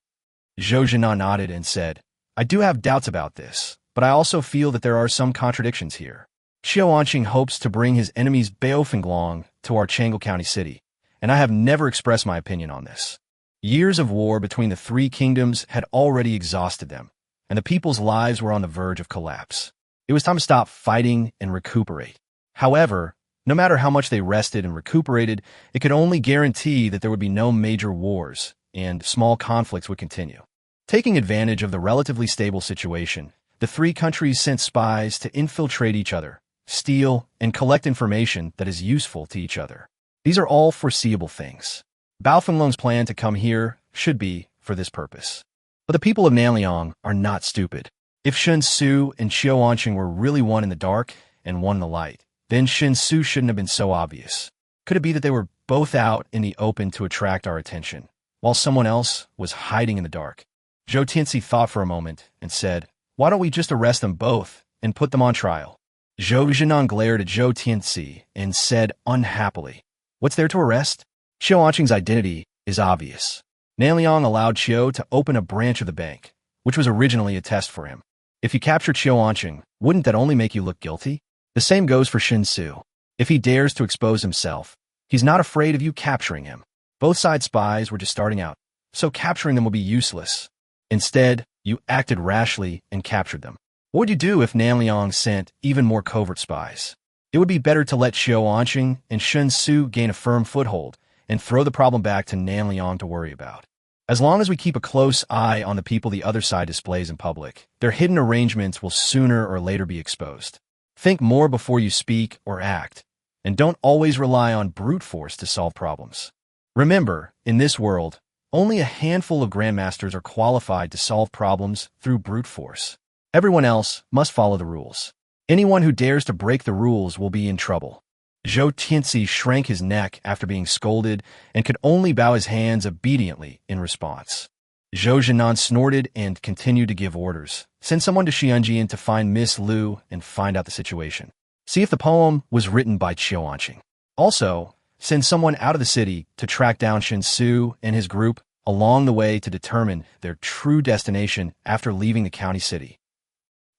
Zhou Jinan nodded and said, I do have doubts about this, but I also feel that there are some contradictions here. Qiuanqing hopes to bring his enemies Baofenglong to Archangel County City, and I have never expressed my opinion on this. Years of war between the three kingdoms had already exhausted them, and the people's lives were on the verge of collapse. It was time to stop fighting and recuperate. However, no matter how much they rested and recuperated, it could only guarantee that there would be no major wars, and small conflicts would continue. Taking advantage of the relatively stable situation, the three countries sent spies to infiltrate each other, steal, and collect information that is useful to each other. These are all foreseeable things. Baofenglong's plan to come here should be for this purpose. But the people of Nanliang are not stupid. If Shen Xu and Qiuanqing were really one in the dark and one in the light, then Shen Xu shouldn't have been so obvious. Could it be that they were both out in the open to attract our attention, while someone else was hiding in the dark? Zhou Tianxi thought for a moment and said, Why don't we just arrest them both and put them on trial? Zhou Jinan glared at Zhou Tianxi and said unhappily, What's there to arrest? Qiuanqing's identity is obvious. Nanliang allowed Qiu to open a branch of the bank, which was originally a test for him. If you capture Qiuanqing, wouldn't that only make you look guilty? The same goes for Shen Xu. If he dares to expose himself, he's not afraid of you capturing him. Both sides' spies were just starting out, so capturing them will be useless. Instead, You acted rashly and captured them. What would you do if Nanliang sent even more covert spies? It would be better to let Xiao and Shen Xu gain a firm foothold and throw the problem back to Nanliang to worry about. As long as we keep a close eye on the people the other side displays in public, their hidden arrangements will sooner or later be exposed. Think more before you speak or act, and don't always rely on brute force to solve problems. Remember, in this world, only a handful of grandmasters are qualified to solve problems through brute force. Everyone else must follow the rules. Anyone who dares to break the rules will be in trouble. Zhou Tianxi shrank his neck after being scolded and could only bow his hands obediently in response. Zhou Zhenan snorted and continued to give orders. Send someone to Xianjian to find Miss Lu and find out the situation. See if the poem was written by Qiuanqing. Also, send someone out of the city to track down Shen Xu and his group along the way to determine their true destination after leaving the county city.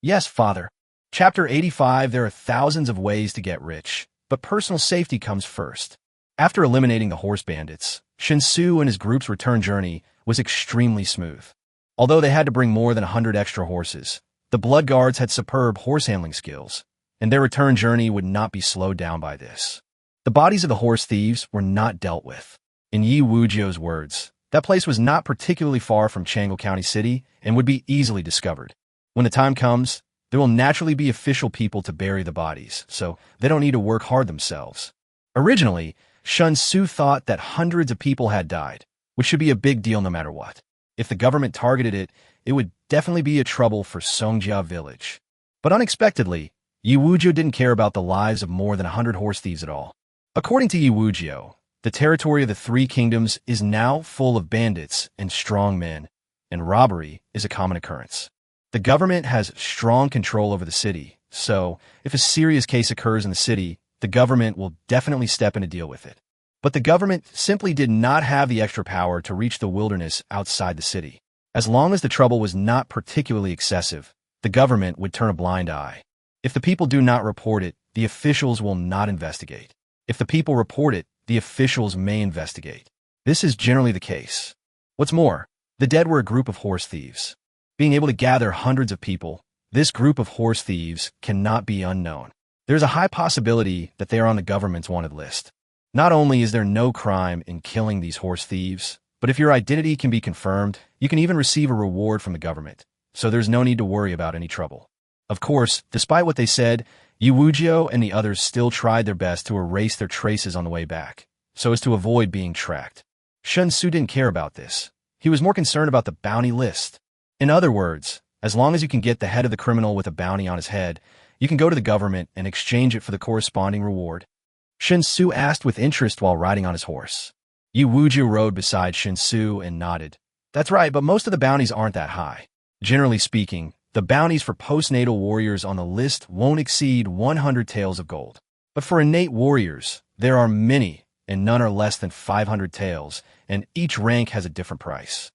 Yes, Father. Chapter 85. There are thousands of ways to get rich, but personal safety comes first. After eliminating the horse bandits, Shen Xu and his group's return journey was extremely smooth. Although they had to bring more than 100 extra horses, the Blood Guards had superb horse handling skills, and their return journey would not be slowed down by this. The bodies of the horse thieves were not dealt with. In Yi Wuzhou's words, that place was not particularly far from Chang'o County City and would be easily discovered. When the time comes, there will naturally be official people to bury the bodies, so they don't need to work hard themselves. Originally, Shen Xu thought that hundreds of people had died, which should be a big deal no matter what. If the government targeted it, it would definitely be a trouble for Songjia village. But unexpectedly, Yi Wuzhou didn't care about the lives of more than 100 horse thieves at all. According to Yi Wuzhou, the territory of the Three Kingdoms is now full of bandits and strong men, and robbery is a common occurrence. The government has strong control over the city, so if a serious case occurs in the city, the government will definitely step in to deal with it. But the government simply did not have the extra power to reach the wilderness outside the city. As long as the trouble was not particularly excessive, the government would turn a blind eye. If the people do not report it, the officials will not investigate. If the people report it, the officials may investigate. This is generally the case. What's more, the dead were a group of horse thieves. Being able to gather hundreds of people, this group of horse thieves cannot be unknown. There's a high possibility that they are on the government's wanted list. Not only is there no crime in killing these horse thieves, but if your identity can be confirmed, you can even receive a reward from the government, so there's no need to worry about any trouble. Of course, despite what they said, Yi Wuzhou and the others still tried their best to erase their traces on the way back, so as to avoid being tracked. Shen Xu didn't care about this. He was more concerned about the bounty list. In other words, as long as you can get the head of the criminal with a bounty on his head, you can go to the government and exchange it for the corresponding reward. Shen Xu asked with interest while riding on his horse. Yi Wuzhou rode beside Shen Xu and nodded. That's right, but most of the bounties aren't that high. Generally speaking, the bounties for postnatal warriors on the list won't exceed 100 taels of gold. But for innate warriors, there are many, and none are less than 500 taels, and each rank has a different price.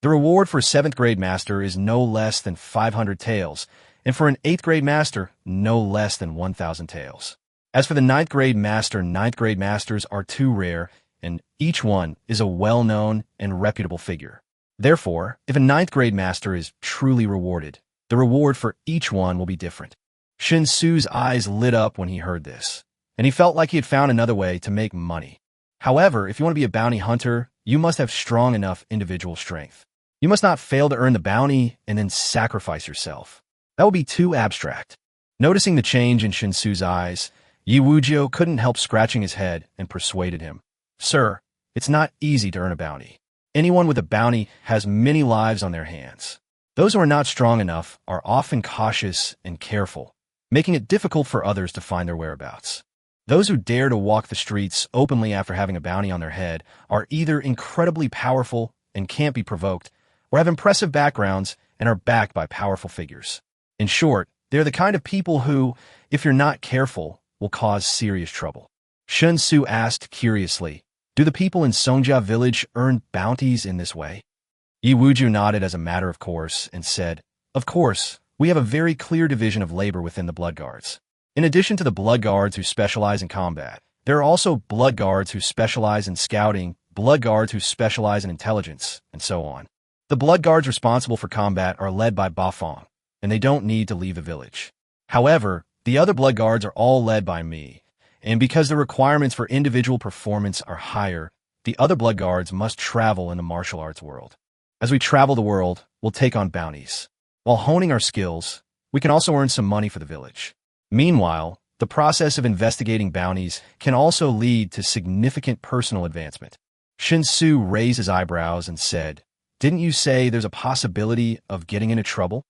The reward for a 7th grade master is no less than 500 taels, and for an 8th grade master, no less than 1,000 taels. As for the 9th grade master, 9th grade masters are too rare, and each one is a well-known and reputable figure. Therefore, if a 9th grade master is truly rewarded, the reward for each one will be different. Shen Xu's eyes lit up when he heard this, and he felt like he had found another way to make money. However, if you want to be a bounty hunter, you must have strong enough individual strength. You must not fail to earn the bounty and then sacrifice yourself. That would be too abstract. Noticing the change in Shen Xu's eyes, Yi Wuzhou couldn't help scratching his head and persuaded him. Sir, it's not easy to earn a bounty. Anyone with a bounty has many lives on their hands. Those who are not strong enough are often cautious and careful, making it difficult for others to find their whereabouts. Those who dare to walk the streets openly after having a bounty on their head are either incredibly powerful and can't be provoked, or have impressive backgrounds and are backed by powerful figures. In short, they're the kind of people who, if you're not careful, will cause serious trouble. Shen Xu asked curiously, do the people in Songjia village earn bounties in this way? Yi Wuzhou nodded as a matter of course and said, of course, we have a very clear division of labor within the Blood Guards. In addition to the Blood Guards who specialize in combat, there are also Blood Guards who specialize in scouting, Blood Guards who specialize in intelligence, and so on. The blood guards responsible for combat are led by Bafong, and they don't need to leave the village. However, the other blood guards are all led by me, and because the requirements for individual performance are higher, the other blood guards must travel in the martial arts world. As we travel the world, we'll take on bounties. While honing our skills, we can also earn some money for the village. Meanwhile, the process of investigating bounties can also lead to significant personal advancement. Shen Xu raised his eyebrows and said, "Didn't you say there's a possibility of getting into trouble?"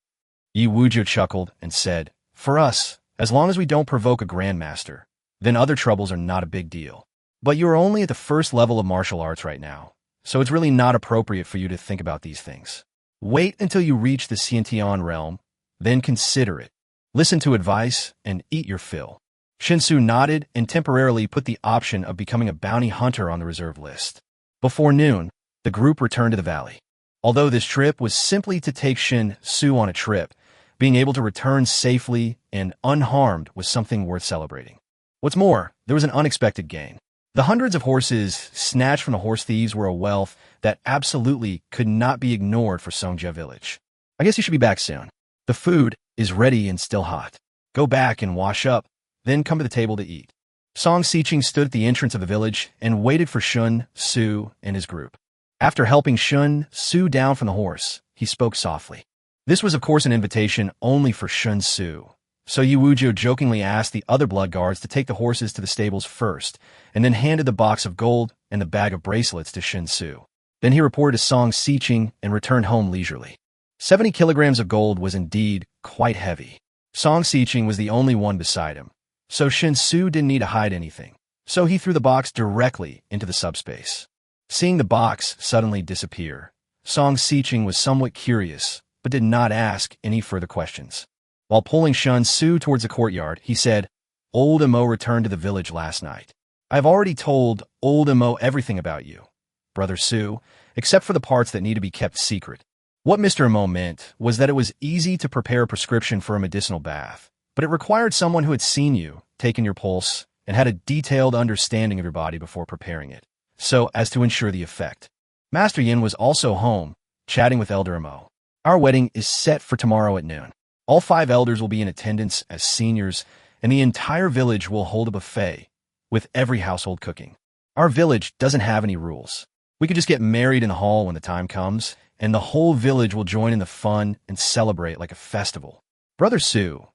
Yi Wujiu chuckled and said, "For us, as long as we don't provoke a grandmaster, then other troubles are not a big deal. But you are only at the first level of martial arts right now, so it's really not appropriate for you to think about these things. Wait until you reach the Xiantian realm, then consider it. Listen to advice and eat your fill." Shen Xu nodded and temporarily put the option of becoming a bounty hunter on the reserve list. Before noon, the group returned to the valley. Although this trip was simply to take Shen Xu on a trip, being able to return safely and unharmed was something worth celebrating. What's more, there was an unexpected gain. The hundreds of horses snatched from the horse thieves were a wealth that absolutely could not be ignored for Songjia village. "I guess you should be back soon. The food is ready and still hot. Go back and wash up, then come to the table to eat." Song Xiqing stood at the entrance of the village and waited for Shen Xu and his group. After helping Shen Xu down from the horse, he spoke softly. This was of course an invitation only for Shen Xu, so Yi Wujiu jokingly asked the other blood guards to take the horses to the stables first, and then handed the box of gold and the bag of bracelets to Shen Xu. Then he reported to Song Xiqing and returned home leisurely. 70 kilograms of gold was indeed quite heavy. Song Xiqing was the only one beside him, so Shen Xu didn't need to hide anything, so he threw the box directly into the subspace. Seeing the box suddenly disappear, Song Xiqing was somewhat curious, but did not ask any further questions. While pulling Shen Xu towards the courtyard, he said, "Old Mo returned to the village last night. I have already told Old Mo everything about you, Brother Xu, except for the parts that need to be kept secret." What Mr. Mo meant was that it was easy to prepare a prescription for a medicinal bath, but it required someone who had seen you, taken your pulse, and had a detailed understanding of your body before preparing it, so as to ensure the effect. Master Yin was also home, chatting with Elder Mo. "Our wedding is set for tomorrow at noon. All 5 elders will be in attendance as seniors, and the entire village will hold a buffet, with every household cooking. Our village doesn't have any rules. We could just get married in the hall when the time comes, and the whole village will join in the fun and celebrate like a festival. Brother Xu,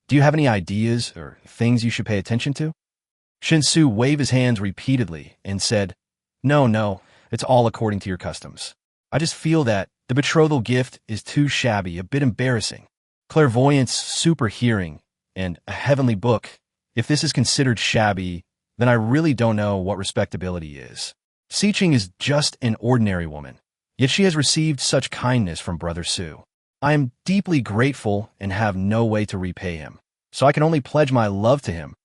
do you have any ideas or things you should pay attention to?" Shen Xu waved his hands repeatedly and said, No, it's all according to your customs. I just feel that the betrothal gift is too shabby, a bit embarrassing. Clairvoyance, super hearing, and a heavenly book. If this is considered shabby, then I really don't know what respectability is. Xiqing is just an ordinary woman, yet she has received such kindness from Brother Xu. I am deeply grateful and have no way to repay him, so I can only pledge my love to him.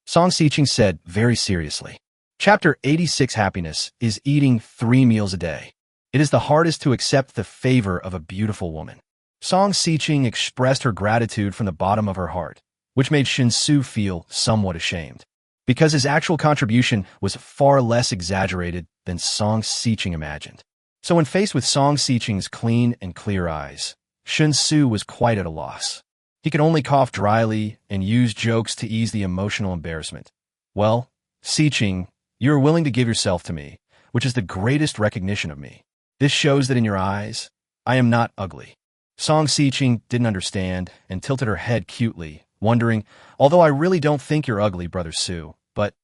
Song Xiqing said very seriously. Chapter 86 Happiness is eating 3 meals a day. It is the hardest to accept the favor of a beautiful woman. Song Xiqing expressed her gratitude from the bottom of her heart, which made Shen Xu feel somewhat ashamed, because his actual contribution was far less exaggerated than Song Xiqing imagined. So when faced with Song Xiqing's clean and clear eyes, Shen Xu was quite at a loss. He could only cough dryly and use jokes to ease the emotional embarrassment. "Well, Xiqing, you are willing to give yourself to me, which is the greatest recognition of me. This shows that in your eyes, I am not ugly." Song Xiqing didn't understand and tilted her head cutely, wondering, "Although I really don't think you're ugly, Brother Xu, but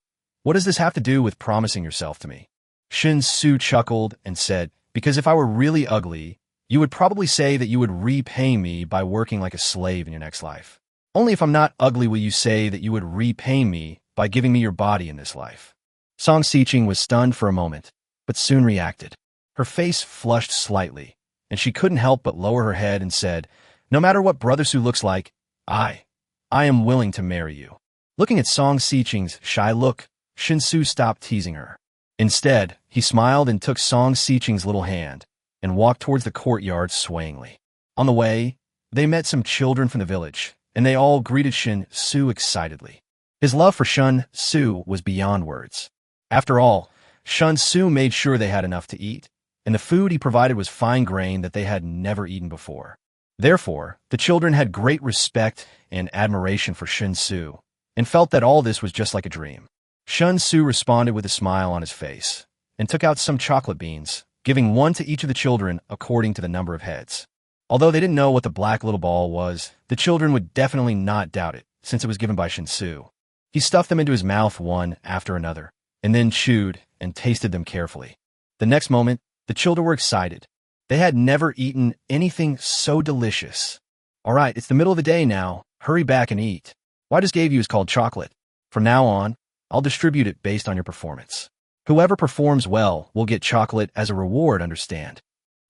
what does this have to do with promising yourself to me?" Shen Xu chuckled and said, "Because if I were really ugly, you would probably say that you would repay me by working like a slave in your next life. Only if I'm not ugly will you say that you would repay me by giving me your body in this life." Song Xiqing was stunned for a moment, but soon reacted. Her face flushed slightly, and she couldn't help but lower her head and said, "No matter what Brother Xu looks like, I am willing to marry you." Looking at Song Xiqing's shy look, Shen Xu stopped teasing her. Instead, he smiled and took Song Xiqing's little hand and walked towards the courtyard swayingly. On the way, they met some children from the village, and they all greeted Shen Xu excitedly. His love for Shen Xu was beyond words. After all, Shen Xu made sure they had enough to eat, and the food he provided was fine grain that they had never eaten before. Therefore, the children had great respect and admiration for Shen Xu, and felt that all this was just like a dream. Shen Xu responded with a smile on his face, and took out some chocolate beans, giving one to each of the children according to the number of heads. Although they didn't know what the black little ball was, the children would definitely not doubt it, since it was given by Shen Xu. He stuffed them into his mouth one after another, and then chewed and tasted them carefully. The next moment, the children were excited. They had never eaten anything so delicious. All right, it's the middle of the day now. Hurry back and eat. What I just gave you is called chocolate. From now on, I'll distribute it based on your performance. Whoever performs well will get chocolate as a reward, understand?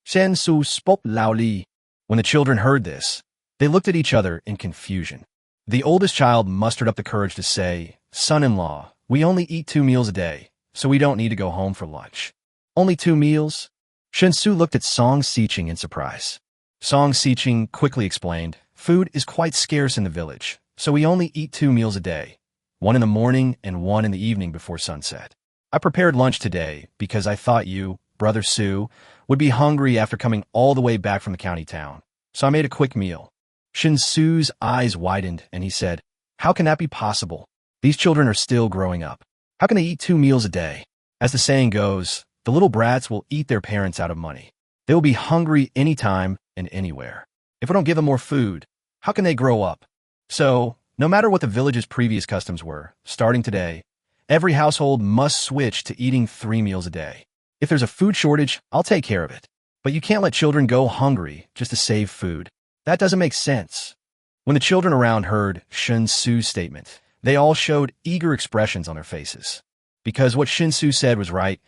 Shen Xu spoke loudly. When the children heard this, they looked at each other in confusion. The oldest child mustered up the courage to say, "Son-in-law, we only eat 2 meals a day, so we don't need to go home for lunch." "Only 2 meals?" Shen Xu looked at Song Xiqing in surprise. Song Xiqing quickly explained, "Food is quite scarce in the village, so we only eat 2 meals a day, one in the morning and one in the evening before sunset. I prepared lunch today because I thought you, Brother Su, would be hungry after coming all the way back from the county town, so I made a quick meal." Shen Xu's eyes widened, and he said, "How can that be possible? These children are still growing up. How can they eat 2 meals a day? As the saying goes, the little brats will eat their parents out of money. They will be hungry anytime and anywhere. If we don't give them more food, how can they grow up? So, no matter what the village's previous customs were, starting today, every household must switch to eating 3 meals a day. If there's a food shortage, I'll take care of it. But you can't let children go hungry just to save food. That doesn't make sense." When the children around heard Shen Xu's statement, they all showed eager expressions on their faces. Because what Shen Xu said was right,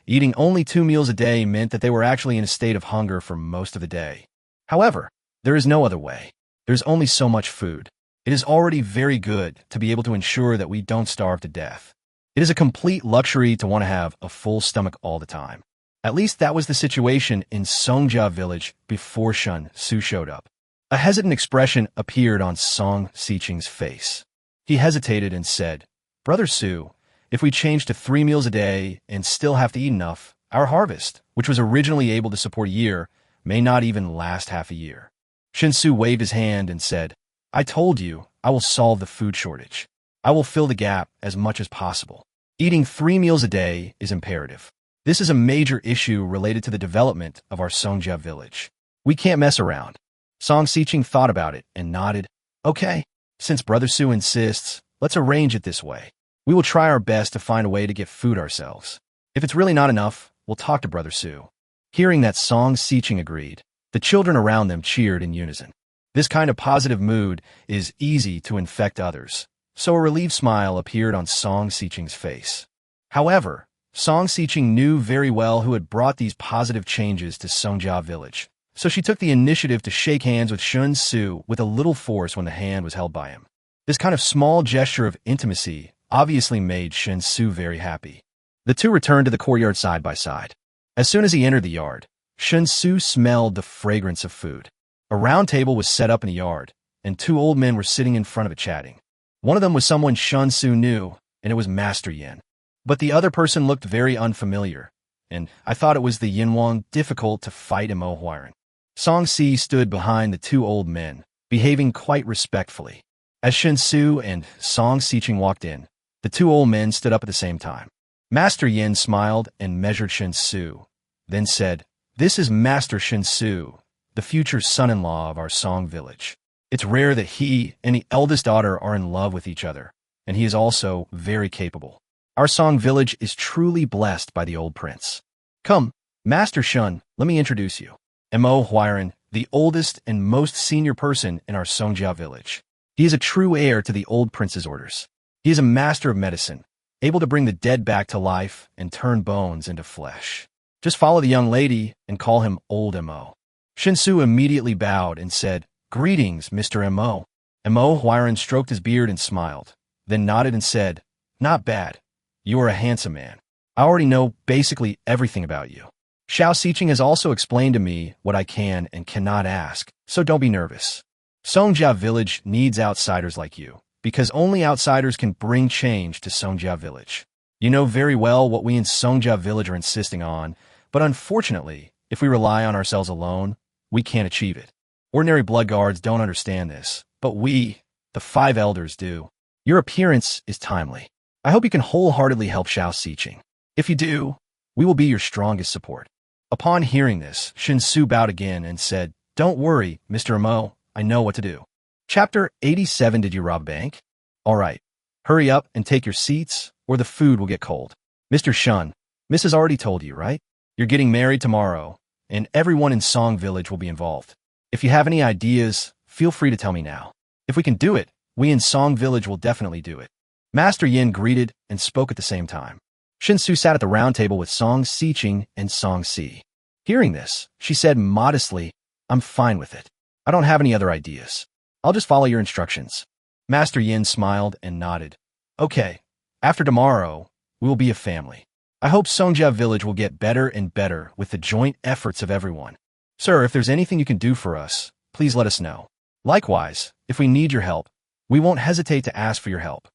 eating only 2 meals a day meant that they were actually in a state of hunger for most of the day. However, there is no other way. There's only so much food. It is already very good to be able to ensure that we don't starve to death. It is a complete luxury to want to have a full stomach all the time. At least that was the situation in Songjia village before Shen Xu showed up. A hesitant expression appeared on Song Xiqing's face. He hesitated and said, "Brother Su, if we change to 3 meals a day and still have to eat enough, our harvest, which was originally able to support a year, may not even last half a year." Shen Xu waved his hand and said, "I told you I will solve the food shortage. I will fill the gap as much as possible. Eating 3 meals a day is imperative. This is a major issue related to the development of our Songjia village. We can't mess around." Song Xiqing thought about it and nodded. "Okay, since Brother Su insists, let's arrange it this way. We will try our best to find a way to get food ourselves. If it's really not enough, we'll talk to Brother Su." Hearing that Song Xiqing agreed, the children around them cheered in unison. This kind of positive mood is easy to infect others, so a relieved smile appeared on Song Xiqing's face. However, Song Xiqing knew very well who had brought these positive changes to Songjia village, so she took the initiative to shake hands with Shen Xu with a little force when the hand was held by him. This kind of small gesture of intimacy obviously made Shen Xu very happy. The two returned to the courtyard side by side. As soon as he entered the yard, Shen Xu smelled the fragrance of food. A round table was set up in the yard, and 2 old men were sitting in front of it chatting. One of them was someone Shen Xu knew, and it was Master Yin. But the other person looked very unfamiliar, and I thought it was the Yinwang difficult to fight in Manhwa. Song Si stood behind the 2 old men, behaving quite respectfully. As Shen Xu and Song Xiqing walked in, the 2 old men stood up at the same time. Master Yin smiled and measured Shen Xu, then said, "This is Master Shen Xu, the future son-in-law of our Song village. It's rare that he and the eldest daughter are in love with each other, and he is also very capable. Our Song village is truly blessed by the old prince. Come, Master Shen, let me introduce you. Mo Huiran, the oldest and most senior person in our Songjia village. He is a true heir to the old prince's orders. He is a master of medicine, able to bring the dead back to life and turn bones into flesh. Just follow the young lady and call him Old Mo." Shen Xu immediately bowed and said, "Greetings, Mr. Mo." Mo Huiran stroked his beard and smiled, then nodded and said, "Not bad. You are a handsome man. I already know basically everything about you. Xiao Xiqing has also explained to me what I can and cannot ask, so don't be nervous. Songjia village needs outsiders like you, because only outsiders can bring change to Songjia village. You know very well what we in Songjia village are insisting on, But unfortunately, if we rely on ourselves alone, we can't achieve it. Ordinary blood guards don't understand this, but we, the 5 elders, do. Your appearance is timely. I hope you can wholeheartedly help Xiao Xiqing. If you do, we will be your strongest support. Upon hearing this, Shen Xu bowed again and said, Don't worry, Mr. Mo, I know what to do. Chapter 87. Did you rob a bank? All right. Hurry up and take your seats, or the food will get cold. Mr. Shun, Mrs. already told you, right? You're getting married tomorrow, and everyone in Song Village will be involved. If you have any ideas, feel free to tell me now. If we can do it, we in Song Village will definitely do it. Master Yin greeted and spoke at the same time. Shen Xu sat at the round table with Song Xiqing and Song Si. Hearing this, she said modestly, I'm fine with it. I don't have any other ideas. I'll just follow your instructions. Master Yin smiled and nodded. Okay, after tomorrow, we will be a family. I hope Songjia Village will get better and better with the joint efforts of everyone. Sir, if there's anything you can do for us, please let us know. Likewise, if we need your help, we won't hesitate to ask for your help.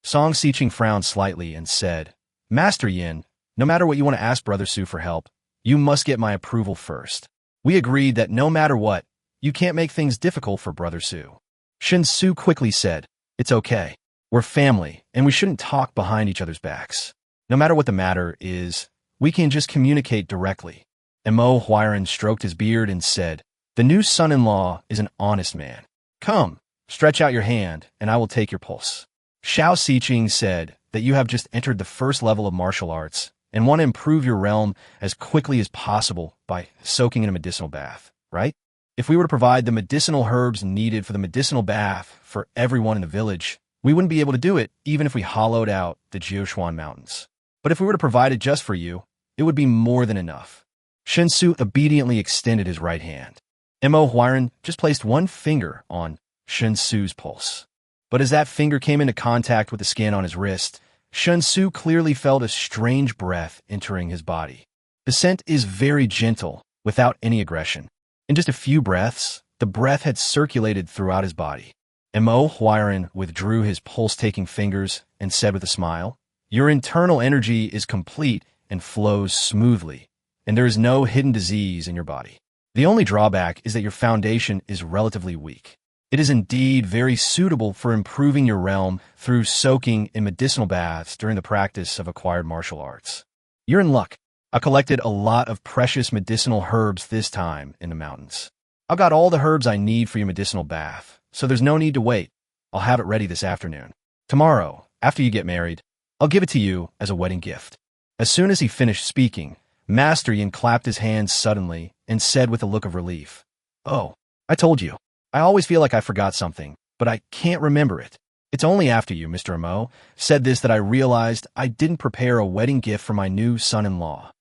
Song Xiqing frowned slightly and said, Master Yin, no matter what you want to ask Brother Su for help, you must get my approval first. We agreed that no matter what, you can't make things difficult for Brother Su. Shen Xu quickly said, It's okay. We're family, and we shouldn't talk behind each other's backs. No matter what the matter is, we can just communicate directly. Mo Huiran stroked his beard and said, The new son-in-law is an honest man. Come, stretch out your hand, and I will take your pulse. Xiao Xiqing said that you have just entered the first level of martial arts and want to improve your realm as quickly as possible by soaking in a medicinal bath, right? If we were to provide the medicinal herbs needed for the medicinal bath for everyone in the village, we wouldn't be able to do it even if we hollowed out the Jiushuan Mountains. But if we were to provide it just for you, it would be more than enough. Shen Xu obediently extended his right hand. Mo Huiran just placed one finger on Shen Xu's pulse. But as that finger came into contact with the skin on his wrist, Shen Xu clearly felt a strange breath entering his body. The scent is very gentle, without any aggression. In just a few breaths, the breath had circulated throughout his body. Mo Huiran withdrew his pulse-taking fingers and said with a smile, Your internal energy is complete and flows smoothly, and there is no hidden disease in your body. The only drawback is that your foundation is relatively weak. It is indeed very suitable for improving your realm through soaking in medicinal baths during the practice of acquired martial arts. You're in luck. I collected a lot of precious medicinal herbs this time in the mountains. I've got all the herbs I need for your medicinal bath, so there's no need to wait. I'll have it ready this afternoon. Tomorrow, after you get married, I'll give it to you as a wedding gift. As soon as he finished speaking, Master Yin clapped his hands suddenly and said with a look of relief, Oh, I told you. I always feel like I forgot something, but I can't remember it. It's only after you, Mr. Mo, said this that I realized I didn't prepare a wedding gift for my new son-in-law.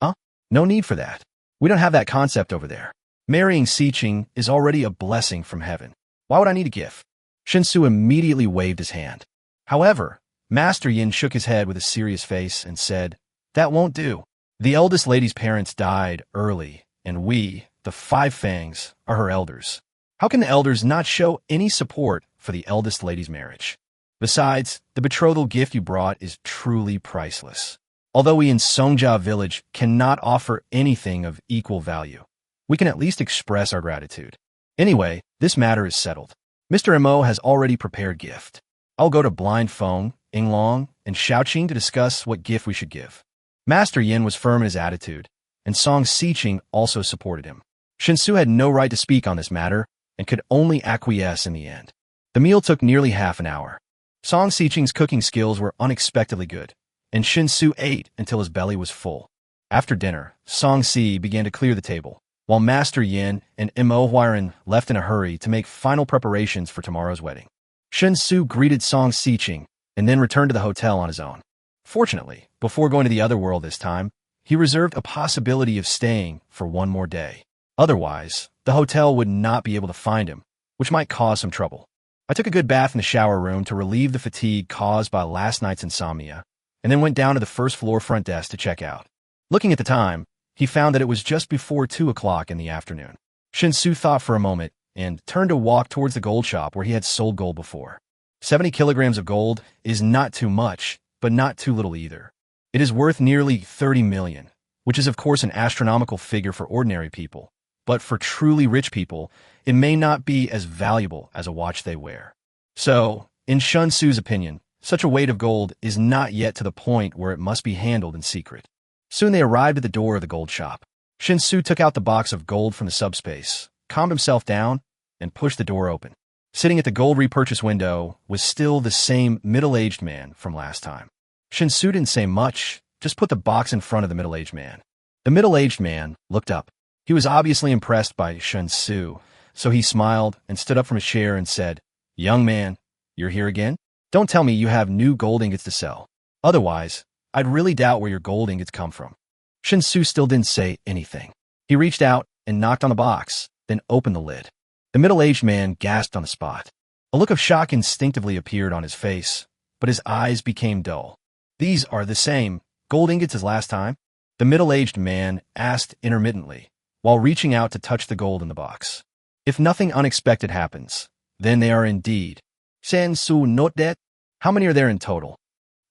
Huh? No need for that. We don't have that concept over there. Marrying Xiqing is already a blessing from heaven. Why would I need a gift? Shen Xu immediately waved his hand. However, Master Yin shook his head with a serious face and said, That won't do. The eldest lady's parents died early, and we, the 5 Fangs, are her elders. How can the elders not show any support for the eldest lady's marriage? Besides, the betrothal gift you brought is truly priceless. Although we in Songjia Village cannot offer anything of equal value, we can at least express our gratitude. Anyway, this matter is settled. Mr. Mo has already prepared gift. I'll go to Blind Feng, Yinglong, and Shaoqing to discuss what gift we should give. Master Yin was firm in his attitude, and Song Xiqing also supported him. Shen Xu had no right to speak on this matter, and could only acquiesce in the end. The meal took nearly half an hour. Song Xiqing's cooking skills were unexpectedly good, and Shen Xu ate until his belly was full. After dinner, Song Si began to clear the table, while Master Yin and Mo Huiran left in a hurry to make final preparations for tomorrow's wedding. Shen Xu greeted Song Xiqing and then returned to the hotel on his own. Fortunately, before going to the other world this time, he reserved a possibility of staying for one more day. Otherwise, the hotel would not be able to find him, which might cause some trouble. I took a good bath in the shower room to relieve the fatigue caused by last night's insomnia, and then went down to the first floor front desk to check out. Looking at the time, he found that it was just before 2 o'clock in the afternoon. Shen Xu thought for a moment and turned to walk towards the gold shop where he had sold gold before. 70 kilograms of gold is not too much, but not too little either. It is worth nearly 30 million, which is of course an astronomical figure for ordinary people. But for truly rich people, it may not be as valuable as a watch they wear. So, in Shen Xu's opinion, such a weight of gold is not yet to the point where it must be handled in secret. Soon they arrived at the door of the gold shop. Shen Xu took out the box of gold from the subspace, calmed himself down, and pushed the door open. Sitting at the gold repurchase window was still the same middle-aged man from last time. Shen Xu didn't say much, just put the box in front of the middle-aged man. The middle-aged man looked up. He was obviously impressed by Shen Xu, so he smiled and stood up from his chair and said, "Young man, you're here again? Don't tell me you have new gold ingots to sell. Otherwise, I'd really doubt where your gold ingots come from." Shen Xu still didn't say anything. He reached out and knocked on the box, then opened the lid. The middle-aged man gasped on the spot. A look of shock instinctively appeared on his face, but his eyes became dull. "These are the same gold ingots as last time?" The middle-aged man asked intermittently, while reaching out to touch the gold in the box. "If nothing unexpected happens, then they are indeed." "Shen Xu, note that. How many are there in total?"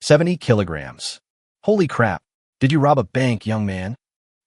70 kilograms. "Holy crap. Did you rob a bank, young man?"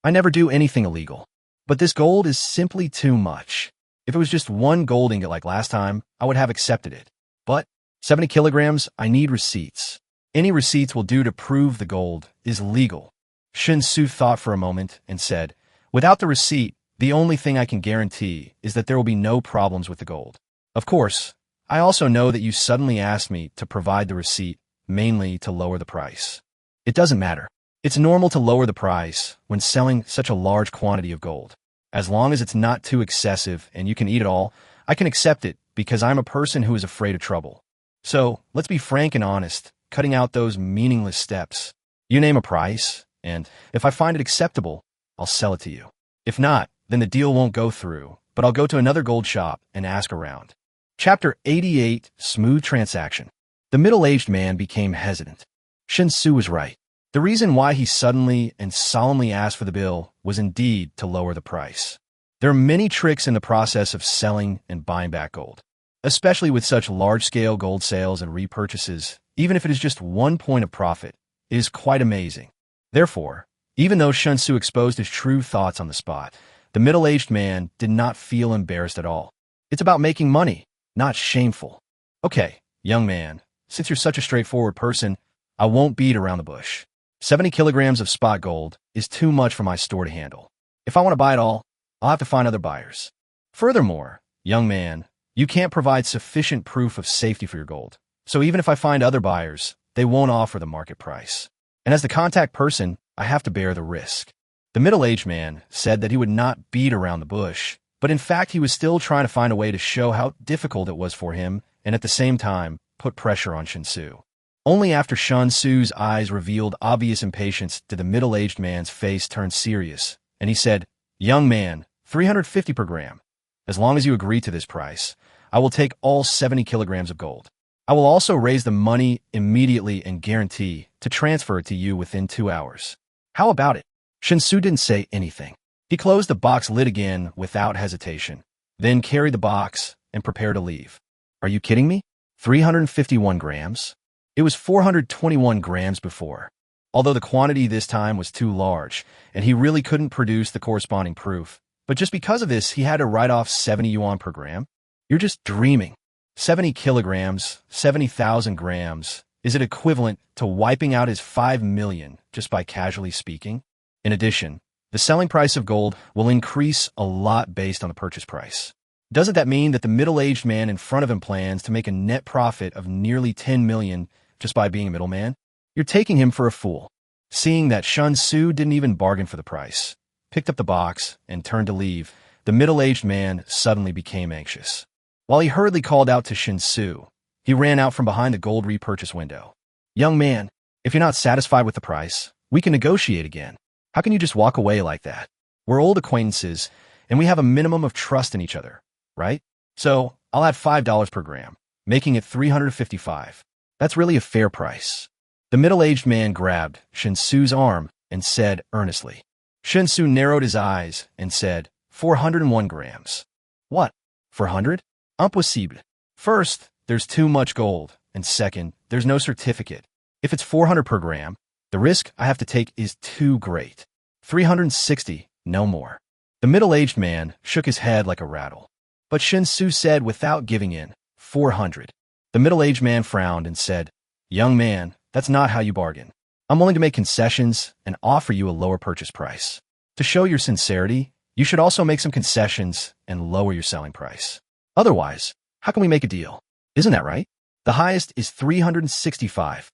"I never do anything illegal. But this gold is simply too much. If it was just one gold ingot like last time, I would have accepted it. But 70 kilograms, I need receipts. Any receipts will do to prove the gold is legal." Shen Xu thought for a moment and said, "Without the receipt, the only thing I can guarantee is that there will be no problems with the gold. Of course, I also know that you suddenly asked me to provide the receipt mainly to lower the price. It doesn't matter. It's normal to lower the price when selling such a large quantity of gold. As long as it's not too excessive and you can eat it all, I can accept it because I'm a person who is afraid of trouble. So, let's be frank and honest, cutting out those meaningless steps. You name a price, and if I find it acceptable, I'll sell it to you. If not, then the deal won't go through, but I'll go to another gold shop and ask around." Chapter 88, Smooth Transaction. The middle-aged man became hesitant. Shen Xu was right. The reason why he suddenly and solemnly asked for the bill was indeed to lower the price. There are many tricks in the process of selling and buying back gold, especially with such large-scale gold sales and repurchases. Even if it is just 1 point of profit, it is quite amazing. Therefore, even though Shen Xu exposed his true thoughts on the spot, the middle-aged man did not feel embarrassed at all. It's about making money, not shameful. "Okay, young man, since you're such a straightforward person, I won't beat around the bush. 70 kilograms of spot gold is too much for my store to handle. If I want to buy it all, I'll have to find other buyers. Furthermore, young man, you can't provide sufficient proof of safety for your gold. So even if I find other buyers, they won't offer the market price. And as the contact person, I have to bear the risk." The middle-aged man said that he would not beat around the bush, but in fact he was still trying to find a way to show how difficult it was for him and at the same time put pressure on Shen Xu. Only after Shen Xu's eyes revealed obvious impatience did the middle-aged man's face turn serious, and he said, "Young man, 350 per gram. As long as you agree to this price, I will take all 70 kilograms of gold. I will also raise the money immediately and guarantee to transfer it to you within 2 hours. How about it?" Shen Xu didn't say anything. He closed the box lid again without hesitation, then carried the box and prepared to leave. "Are you kidding me? 351 grams? It was 421 grams before." Although the quantity this time was too large, and he really couldn't produce the corresponding proof, but just because of this, he had to write off 70 yuan per gram? "You're just dreaming. 70 kilograms, 70,000 grams. Is it equivalent to wiping out his 5 million just by casually speaking? In addition, the selling price of gold will increase a lot based on the purchase price. Doesn't that mean that the middle-aged man in front of him plans to make a net profit of nearly 10 million just by being a middleman? You're taking him for a fool." Seeing that Shen Xu didn't even bargain for the price, picked up the box, and turned to leave, the middle-aged man suddenly became anxious. While he hurriedly called out to Shen Xu, he ran out from behind the gold repurchase window. "Young man, if you're not satisfied with the price, we can negotiate again. How can you just walk away like that? We're old acquaintances, and we have a minimum of trust in each other, right? So, I'll add $5 per gram, making it 355. That's really a fair price." The middle-aged man grabbed Shen Xu's arm and said earnestly. Shen Xu narrowed his eyes and said, 401 grams. "What? 400? Impossible. First, there's too much gold, and second, there's no certificate. If it's 400 per gram, the risk I have to take is too great. 360, no more. The middle-aged man shook his head like a rattle. But Shen Xu said without giving in, 400. The middle-aged man frowned and said, "Young man, that's not how you bargain. I'm willing to make concessions and offer you a lower purchase price. To show your sincerity, you should also make some concessions and lower your selling price. Otherwise, how can we make a deal? Isn't that right? The highest is 365.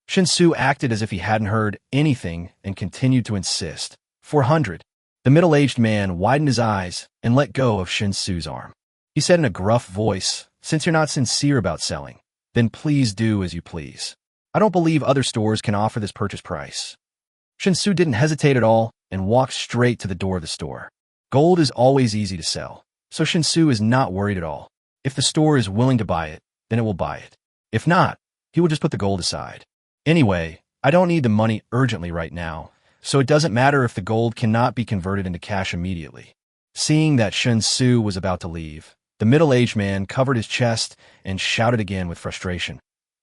Shen Xu acted as if he hadn't heard anything and continued to insist. 400. The middle-aged man widened his eyes and let go of Shen Xu's arm. He said in a gruff voice, "Since you're not sincere about selling, then please do as you please. I don't believe other stores can offer this purchase price." Shen Xu didn't hesitate at all and walked straight to the door of the store. Gold is always easy to sell, so Shen Xu is not worried at all. If the store is willing to buy it, then it will buy it. If not, he will just put the gold aside. Anyway, I don't need the money urgently right now, so it doesn't matter if the gold cannot be converted into cash immediately. Seeing that Shen Xu was about to leave, the middle-aged man covered his chest and shouted again with frustration.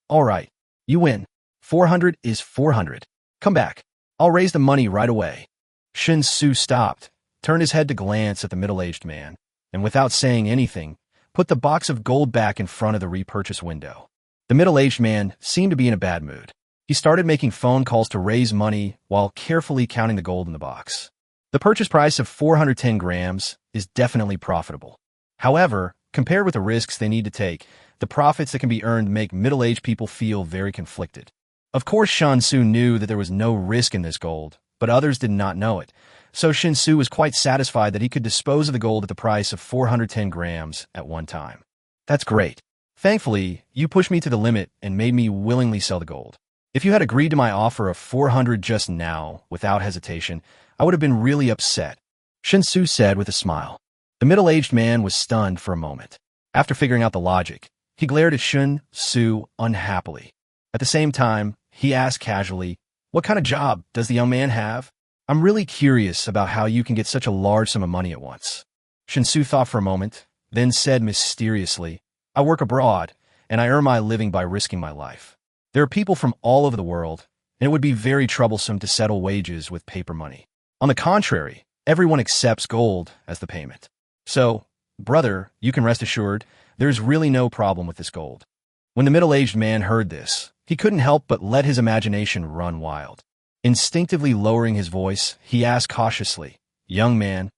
"All right, you win. 400 is 400. Come back. I'll raise the money right away." Shen Xu stopped, turned his head to glance at the middle-aged man, and without saying anything, put the box of gold back in front of the repurchase window. The middle-aged man seemed to be in a bad mood. He started making phone calls to raise money while carefully counting the gold in the box. The purchase price of 410 grams is definitely profitable. However, compared with the risks they need to take, the profits that can be earned make middle-aged people feel very conflicted. Of course, Shen Xu knew that there was no risk in this gold, but others did not know it. So Shen Xu was quite satisfied that he could dispose of the gold at the price of 410 grams at one time. "That's great. Thankfully, you pushed me to the limit and made me willingly sell the gold. If you had agreed to my offer of 400 just now, without hesitation, I would have been really upset," Shen Xu said with a smile. The middle-aged man was stunned for a moment. After figuring out the logic, he glared at Shen Xu unhappily. At the same time, he asked casually, "What kind of job does the young man have? I'm really curious about how you can get such a large sum of money at once." Shen Xu thought for a moment, then said mysteriously, "I work abroad, and I earn my living by risking my life. There are people from all over the world, and it would be very troublesome to settle wages with paper money. On the contrary, everyone accepts gold as the payment. So, brother, you can rest assured, there's really no problem with this gold." When the middle-aged man heard this, he couldn't help but let his imagination run wild. Instinctively lowering his voice, he asked cautiously, "Young man,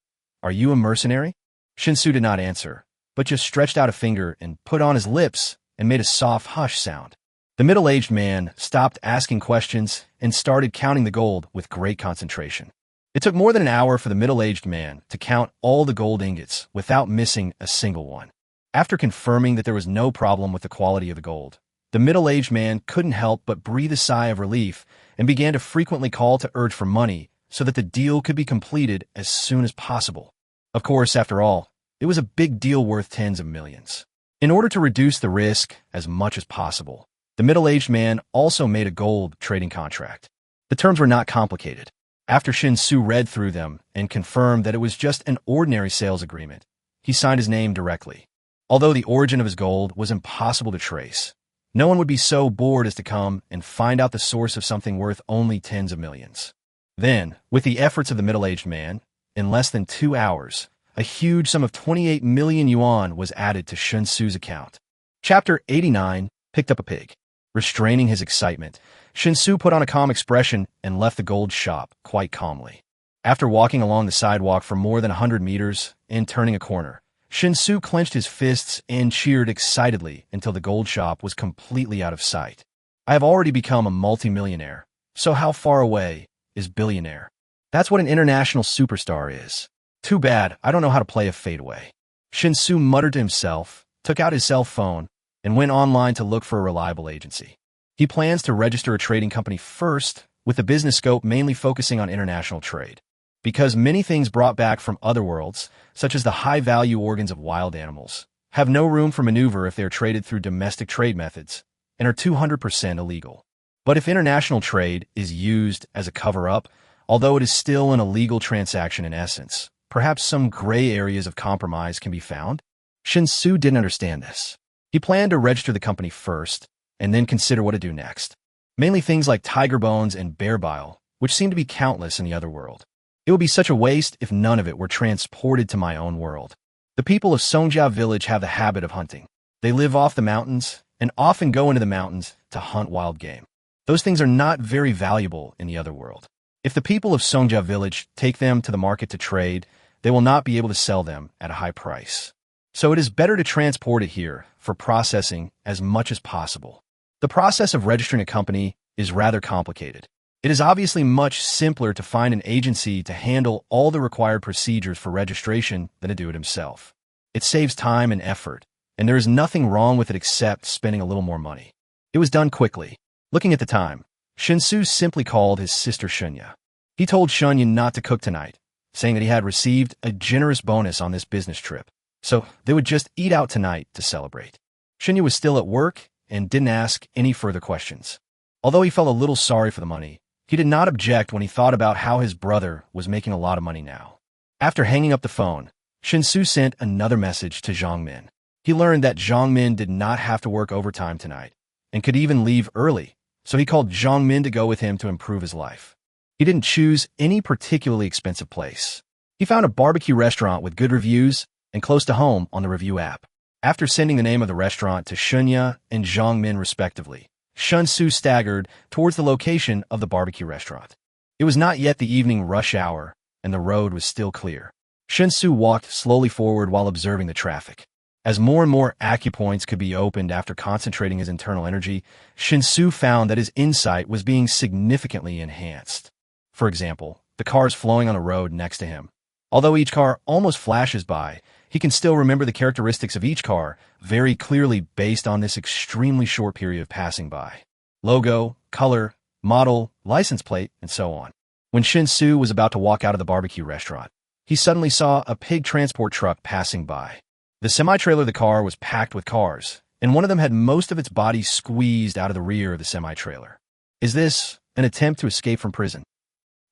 are you a mercenary?" Shen Xu did not answer, but just stretched out a finger and put on his lips and made a soft hush sound. The middle-aged man stopped asking questions and started counting the gold with great concentration. It took more than an hour for the middle-aged man to count all the gold ingots without missing a single one. After confirming that there was no problem with the quality of the gold, the middle-aged man couldn't help but breathe a sigh of relief and began to frequently call to urge for money so that the deal could be completed as soon as possible. Of course, after all, it was a big deal worth tens of millions. In order to reduce the risk as much as possible, the middle-aged man also made a gold trading contract. The terms were not complicated. After Shen Xu read through them and confirmed that it was just an ordinary sales agreement, he signed his name directly. Although the origin of his gold was impossible to trace, no one would be so bored as to come and find out the source of something worth only tens of millions. Then, with the efforts of the middle-aged man, in less than 2 hours, a huge sum of 28 million yuan was added to Shen Xu's account. Chapter 89 picked up a pig. Restraining his excitement, Shen Xu put on a calm expression and left the gold shop quite calmly. After walking along the sidewalk for more than 100 meters and turning a corner, Shen Xu clenched his fists and cheered excitedly until the gold shop was completely out of sight. "I have already become a multimillionaire, so how far away is billionaire? That's what an international superstar is. Too bad I don't know how to play a fadeaway." Shen Xu muttered to himself, took out his cell phone, and went online to look for a reliable agency. He plans to register a trading company first, with the business scope mainly focusing on international trade. Because many things brought back from other worlds, such as the high-value organs of wild animals, have no room for maneuver if they are traded through domestic trade methods and are 200% illegal. But if international trade is used as a cover-up, although it is still an illegal transaction in essence, perhaps some gray areas of compromise can be found? Shen Xu didn't understand this. He planned to register the company first, and then consider what to do next. Mainly things like tiger bones and bear bile, which seem to be countless in the other world. It would be such a waste if none of it were transported to my own world. The people of Songjia village have the habit of hunting. They live off the mountains and often go into the mountains to hunt wild game. Those things are not very valuable in the other world. If the people of Songjia village take them to the market to trade, they will not be able to sell them at a high price. So it is better to transport it here for processing as much as possible. The process of registering a company is rather complicated. It is obviously much simpler to find an agency to handle all the required procedures for registration than to do it himself. It saves time and effort, and there is nothing wrong with it except spending a little more money. It was done quickly. Looking at the time, Shen Xu simply called his sister Shunya. He told Shunya not to cook tonight, saying that he had received a generous bonus on this business trip, so they would just eat out tonight to celebrate. Shunya was still at work and didn't ask any further questions. Although he felt a little sorry for the money, he did not object when he thought about how his brother was making a lot of money now. After hanging up the phone, Shen Xu sent another message to Zhang Min. He learned that Zhang Min did not have to work overtime tonight and could even leave early, so he called Zhang Min to go with him to improve his life. He didn't choose any particularly expensive place. He found a barbecue restaurant with good reviews and close to home on the review app. After sending the name of the restaurant to Shunya and Zhang Min respectively, Shen Xu staggered towards the location of the barbecue restaurant. It was not yet the evening rush hour, and the road was still clear. Shen Xu walked slowly forward while observing the traffic. As more and more acupoints could be opened after concentrating his internal energy, Shen Xu found that his insight was being significantly enhanced. For example, the cars flowing on the road next to him. Although each car almost flashes by, he can still remember the characteristics of each car very clearly based on this extremely short period of passing by. Logo, color, model, license plate, and so on. When Shen Xu was about to walk out of the barbecue restaurant, he suddenly saw a pig transport truck passing by. The semi-trailer of the car was packed with cars, and one of them had most of its body squeezed out of the rear of the semi-trailer. Is this an attempt to escape from prison?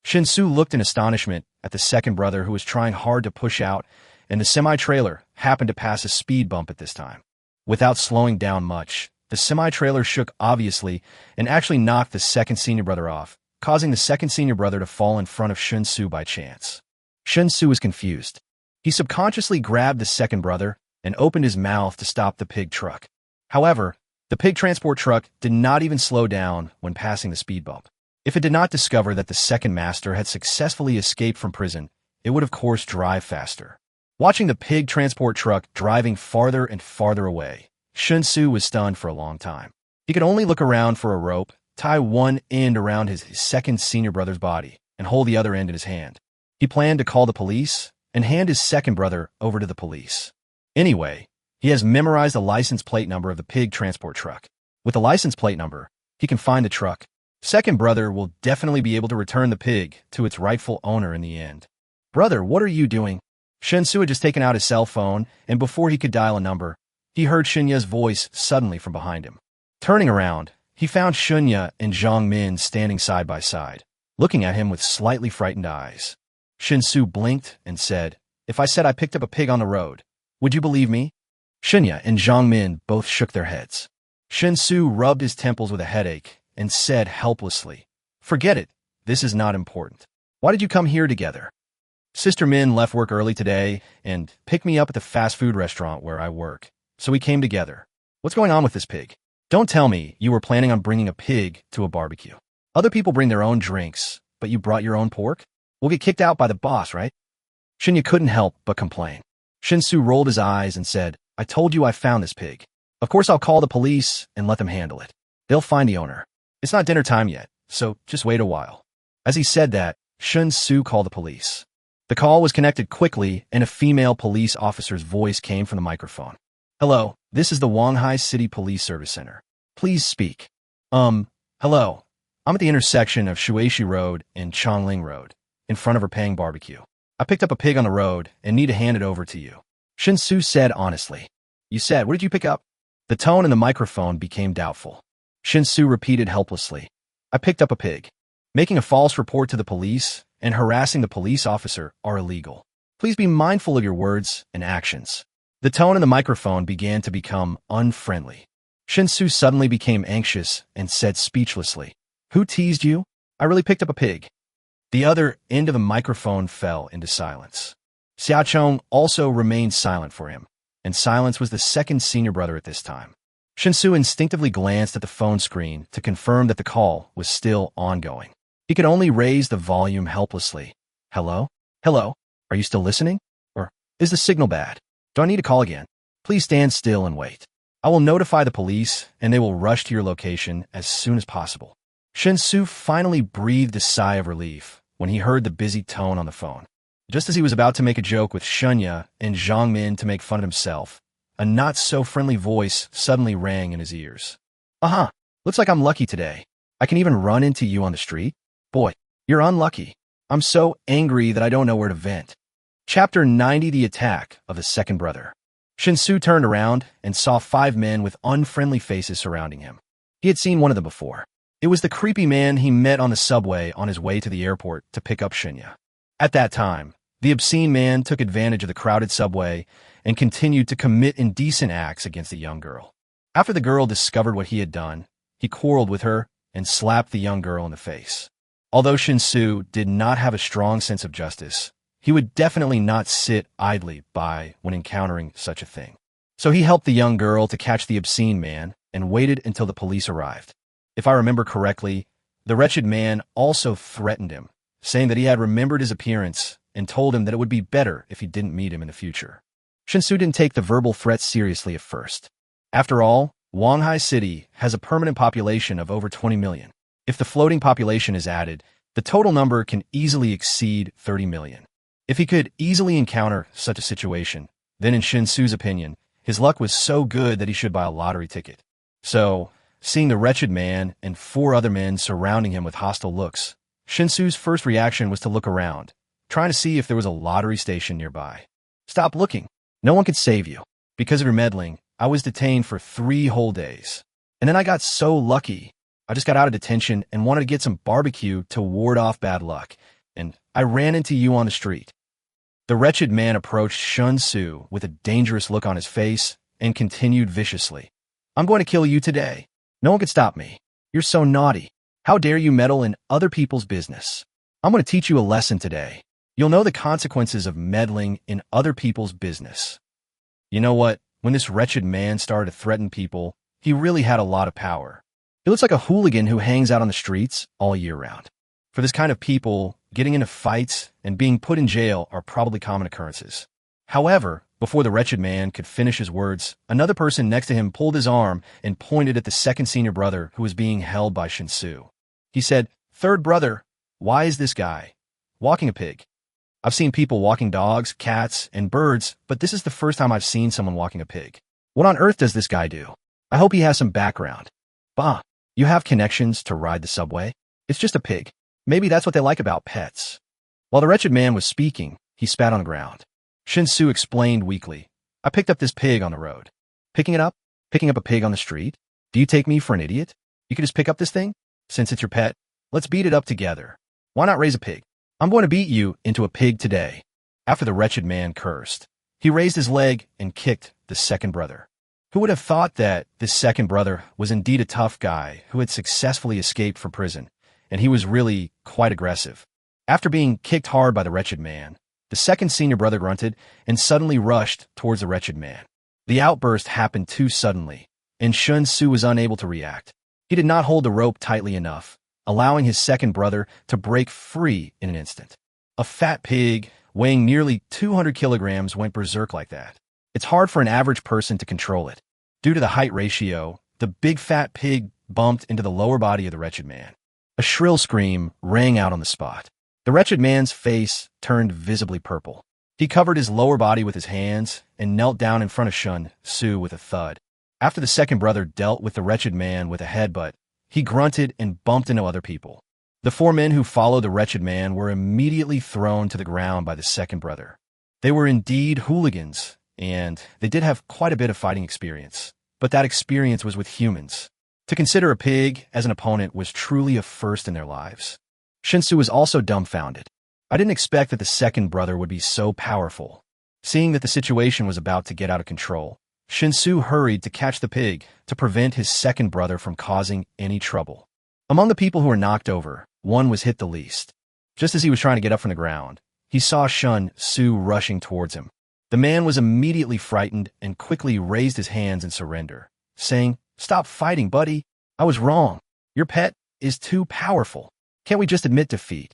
Shen Xu looked in astonishment at the second brother who was trying hard to push out, and the semi-trailer happened to pass a speed bump at this time. Without slowing down much, the semi-trailer shook obviously and actually knocked the second senior brother off, causing the second senior brother to fall in front of Shen Xu by chance. Shen Xu was confused. He subconsciously grabbed the second brother and opened his mouth to stop the pig truck. However, the pig transport truck did not even slow down when passing the speed bump. If it did not discover that the second master had successfully escaped from prison, it would of course drive faster. Watching the pig transport truck driving farther and farther away, Shen Xu was stunned for a long time. He could only look around for a rope, tie one end around his second senior brother's body, and hold the other end in his hand. He planned to call the police and hand his second brother over to the police. Anyway, he has memorized the license plate number of the pig transport truck. With the license plate number, he can find the truck. Second brother will definitely be able to return the pig to its rightful owner in the end. Brother, what are you doing? Shen Xu had just taken out his cell phone, and before he could dial a number, he heard Shunya's voice suddenly from behind him. Turning around, he found Shunya and Zhang Min standing side by side, looking at him with slightly frightened eyes. Shen Xu blinked and said, "If I said I picked up a pig on the road, would you believe me?" Shunya and Zhang Min both shook their heads. Shen Xu rubbed his temples with a headache and said helplessly, "Forget it. This is not important. Why did you come here together?" Sister Min left work early today and picked me up at the fast food restaurant where I work, so we came together. What's going on with this pig? Don't tell me you were planning on bringing a pig to a barbecue. Other people bring their own drinks, but you brought your own pork? We'll get kicked out by the boss, right? Shunya couldn't help but complain. Shen Xu rolled his eyes and said, "I told you I found this pig. Of course I'll call the police and let them handle it. They'll find the owner. It's not dinner time yet, so just wait a while." As he said that, Shen Xu called the police. The call was connected quickly, and a female police officer's voice came from the microphone. "Hello, this is the Wanghai City Police Service Center. Please speak." Hello. I'm at the intersection of Shuishi Road and Chongling Road, in front of Erpang Barbecue. I picked up a pig on the road and need to hand it over to you," Shen Xu said honestly. "You said, what did you pick up?" The tone in the microphone became doubtful. Shen Xu repeated helplessly, "I picked up a pig. Making a false report to the police and harassing the police officer are illegal. Please be mindful of your words and actions." The tone in the microphone began to become unfriendly. Shen Xu suddenly became anxious and said speechlessly, "Who teased you? I really picked up a pig." The other end of the microphone fell into silence. Xiaocheng also remained silent for him, and silence was the second senior brother at this time. Shen Xu instinctively glanced at the phone screen to confirm that the call was still ongoing. He could only raise the volume helplessly. Hello? Hello? Are you still listening? Or is the signal bad? Do I need to call again? Please stand still and wait. I will notify the police, and they will rush to your location as soon as possible. Shen Xu finally breathed a sigh of relief when he heard the busy tone on the phone. Just as he was about to make a joke with Shunya and Zhang Min to make fun of himself, a not-so-friendly voice suddenly rang in his ears. Looks like I'm lucky today. I can even run into you on the street. Boy, you're unlucky. I'm so angry that I don't know where to vent. Chapter 90: The Attack of the Second Brother. Shen Xu turned around and saw 5 men with unfriendly faces surrounding him. He had seen one of them before. It was the creepy man he met on the subway on his way to the airport to pick up Shenya. At that time, the obscene man took advantage of the crowded subway and continued to commit indecent acts against the young girl. After the girl discovered what he had done, he quarreled with her and slapped the young girl in the face. Although Shen Xu did not have a strong sense of justice, he would definitely not sit idly by when encountering such a thing. So he helped the young girl to catch the obscene man and waited until the police arrived. If I remember correctly, the wretched man also threatened him, saying that he had remembered his appearance and told him that it would be better if he didn't meet him in the future. Shen Xu didn't take the verbal threats seriously at first. After all, Wanghai City has a permanent population of over 20 million. If the floating population is added, the total number can easily exceed 30 million. If he could easily encounter such a situation, then in Shen Xu's opinion, his luck was so good that he should buy a lottery ticket. So, seeing the wretched man and 4 other men surrounding him with hostile looks, Shen Xu's first reaction was to look around, trying to see if there was a lottery station nearby. Stop looking. No one could save you. Because of your meddling, I was detained for 3 whole days. And then I got so lucky. I just got out of detention and wanted to get some barbecue to ward off bad luck, and I ran into you on the street. The wretched man approached Shen Xu with a dangerous look on his face and continued viciously. I'm going to kill you today. No one can stop me. You're so naughty. How dare you meddle in other people's business? I'm going to teach you a lesson today. You'll know the consequences of meddling in other people's business. You know what? When this wretched man started to threaten people, he really had a lot of power. He looks like a hooligan who hangs out on the streets all year round. For this kind of people, getting into fights and being put in jail are probably common occurrences. However, before the wretched man could finish his words, another person next to him pulled his arm and pointed at the second senior brother who was being held by Shen Xu. He said, "Third brother, why is this guy walking a pig? I've seen people walking dogs, cats, and birds, but this is the first time I've seen someone walking a pig. What on earth does this guy do? I hope he has some background. Bah, you have connections to ride the subway? It's just a pig. Maybe that's what they like about pets." While the wretched man was speaking, he spat on the ground. Shen Xu explained weakly, "I picked up this pig on the road." Picking it up? Picking up a pig on the street? Do you take me for an idiot? You could just pick up this thing? Since it's your pet, let's beat it up together. Why not raise a pig? I'm going to beat you into a pig today. After the wretched man cursed, he raised his leg and kicked the second brother. Who would have thought that this second brother was indeed a tough guy who had successfully escaped from prison, and he was really quite aggressive. After being kicked hard by the wretched man, the second senior brother grunted and suddenly rushed towards the wretched man. The outburst happened too suddenly, and Shen Xu was unable to react. He did not hold the rope tightly enough, allowing his second brother to break free in an instant. A fat pig weighing nearly 200 kilograms went berserk like that. It's hard for an average person to control it. Due to the height ratio, the big fat pig bumped into the lower body of the wretched man. A shrill scream rang out on the spot. The wretched man's face turned visibly purple. He covered his lower body with his hands and knelt down in front of Shen Xu with a thud. After the second brother dealt with the wretched man with a headbutt, he grunted and bumped into other people. The 4 men who followed the wretched man were immediately thrown to the ground by the second brother. They were indeed hooligans, and they did have quite a bit of fighting experience, but that experience was with humans. To consider a pig as an opponent was truly a first in their lives. Shen Xu was also dumbfounded. I didn't expect that the second brother would be so powerful. Seeing that the situation was about to get out of control, Shen Xu hurried to catch the pig to prevent his second brother from causing any trouble. Among the people who were knocked over, one was hit the least. Just as he was trying to get up from the ground, he saw Shen Xu rushing towards him. The man was immediately frightened and quickly raised his hands in surrender, saying, "Stop fighting, buddy. I was wrong. Your pet is too powerful. Can't we just admit defeat?"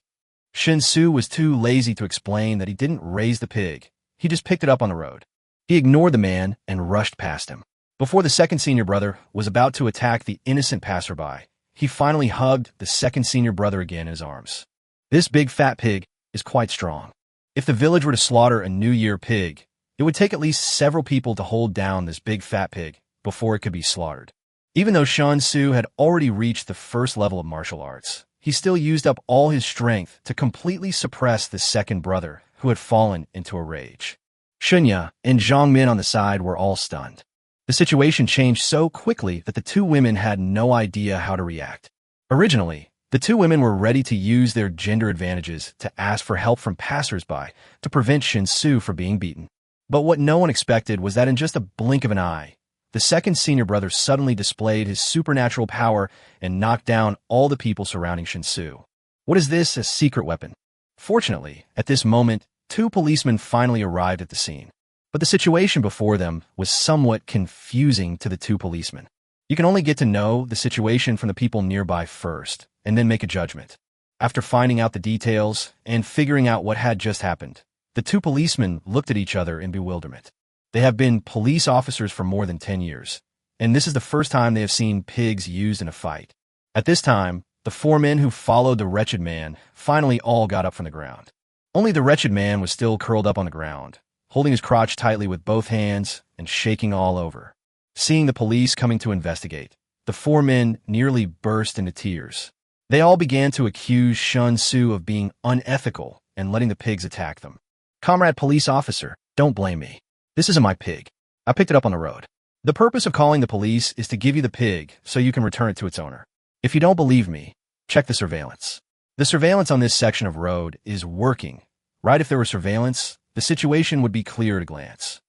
Shen Xu was too lazy to explain that he didn't raise the pig. He just picked it up on the road. He ignored the man and rushed past him. Before the second senior brother was about to attack the innocent passerby, he finally hugged the second senior brother again in his arms. This big fat pig is quite strong. If the village were to slaughter a New Year pig, it would take at least several people to hold down this big fat pig before it could be slaughtered. Even though Shen Xu had already reached the first level of martial arts, he still used up all his strength to completely suppress the second brother, who had fallen into a rage. Shunya and Zhang Min on the side were all stunned. The situation changed so quickly that the two women had no idea how to react. Originally, the two women were ready to use their gender advantages to ask for help from passersby to prevent Shen Xu from being beaten. But what no one expected was that in just a blink of an eye, the second senior brother suddenly displayed his supernatural power and knocked down all the people surrounding Shen Xu. What is this, a secret weapon? Fortunately, at this moment, two policemen finally arrived at the scene. But the situation before them was somewhat confusing to the two policemen. You can only get to know the situation from the people nearby first, and then make a judgment. After finding out the details and figuring out what had just happened, the two policemen looked at each other in bewilderment. They have been police officers for more than 10 years, and this is the first time they have seen pigs used in a fight. At this time, the four men who followed the wretched man finally all got up from the ground. Only the wretched man was still curled up on the ground, holding his crotch tightly with both hands and shaking all over. Seeing the police coming to investigate, the four men nearly burst into tears. They all began to accuse Shen Xu of being unethical and letting the pigs attack them. "Comrade police officer, don't blame me. This isn't my pig. I picked it up on the road. The purpose of calling the police is to give you the pig so you can return it to its owner. If you don't believe me, check the surveillance." The surveillance on this section of road is working. Right, if there was surveillance, the situation would be clear at a glance.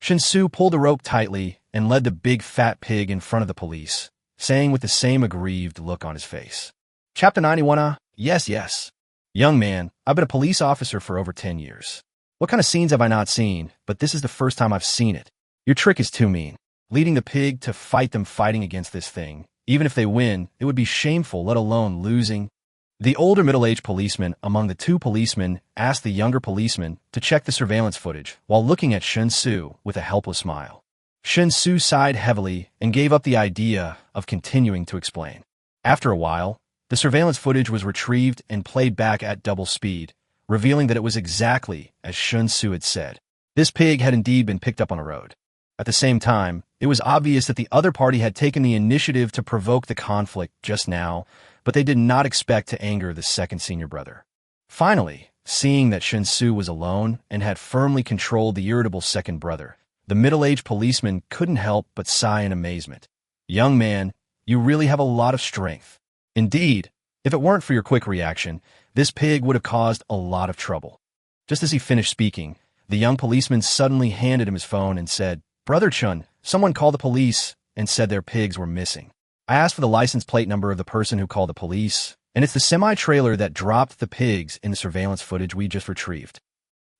Shen Xu pulled the rope tightly and led the big fat pig in front of the police, saying with the same aggrieved look on his face, "Chapter 91, yes, yes. Young man, I've been a police officer for over 10 years. What kind of scenes have I not seen, but this is the first time I've seen it. Your trick is too mean. Leading the pig to fight them fighting against this thing. Even if they win, it would be shameful, let alone losing." The older middle-aged policeman among the two policemen asked the younger policeman to check the surveillance footage while looking at Shen Xu with a helpless smile. Shen Xu sighed heavily and gave up the idea of continuing to explain. After a while, the surveillance footage was retrieved and played back at double speed, revealing that it was exactly as Shen Xu had said. This pig had indeed been picked up on a road. At the same time, it was obvious that the other party had taken the initiative to provoke the conflict just now, but they did not expect to anger the second senior brother. Finally, seeing that Shen Xu was alone and had firmly controlled the irritable second brother, the middle-aged policeman couldn't help but sigh in amazement. "Young man, you really have a lot of strength. Indeed, if it weren't for your quick reaction, this pig would have caused a lot of trouble." Just as he finished speaking, the young policeman suddenly handed him his phone and said, "Brother Chun, someone called the police and said their pigs were missing. I asked for the license plate number of the person who called the police, and it's the semi-trailer that dropped the pigs in the surveillance footage we just retrieved."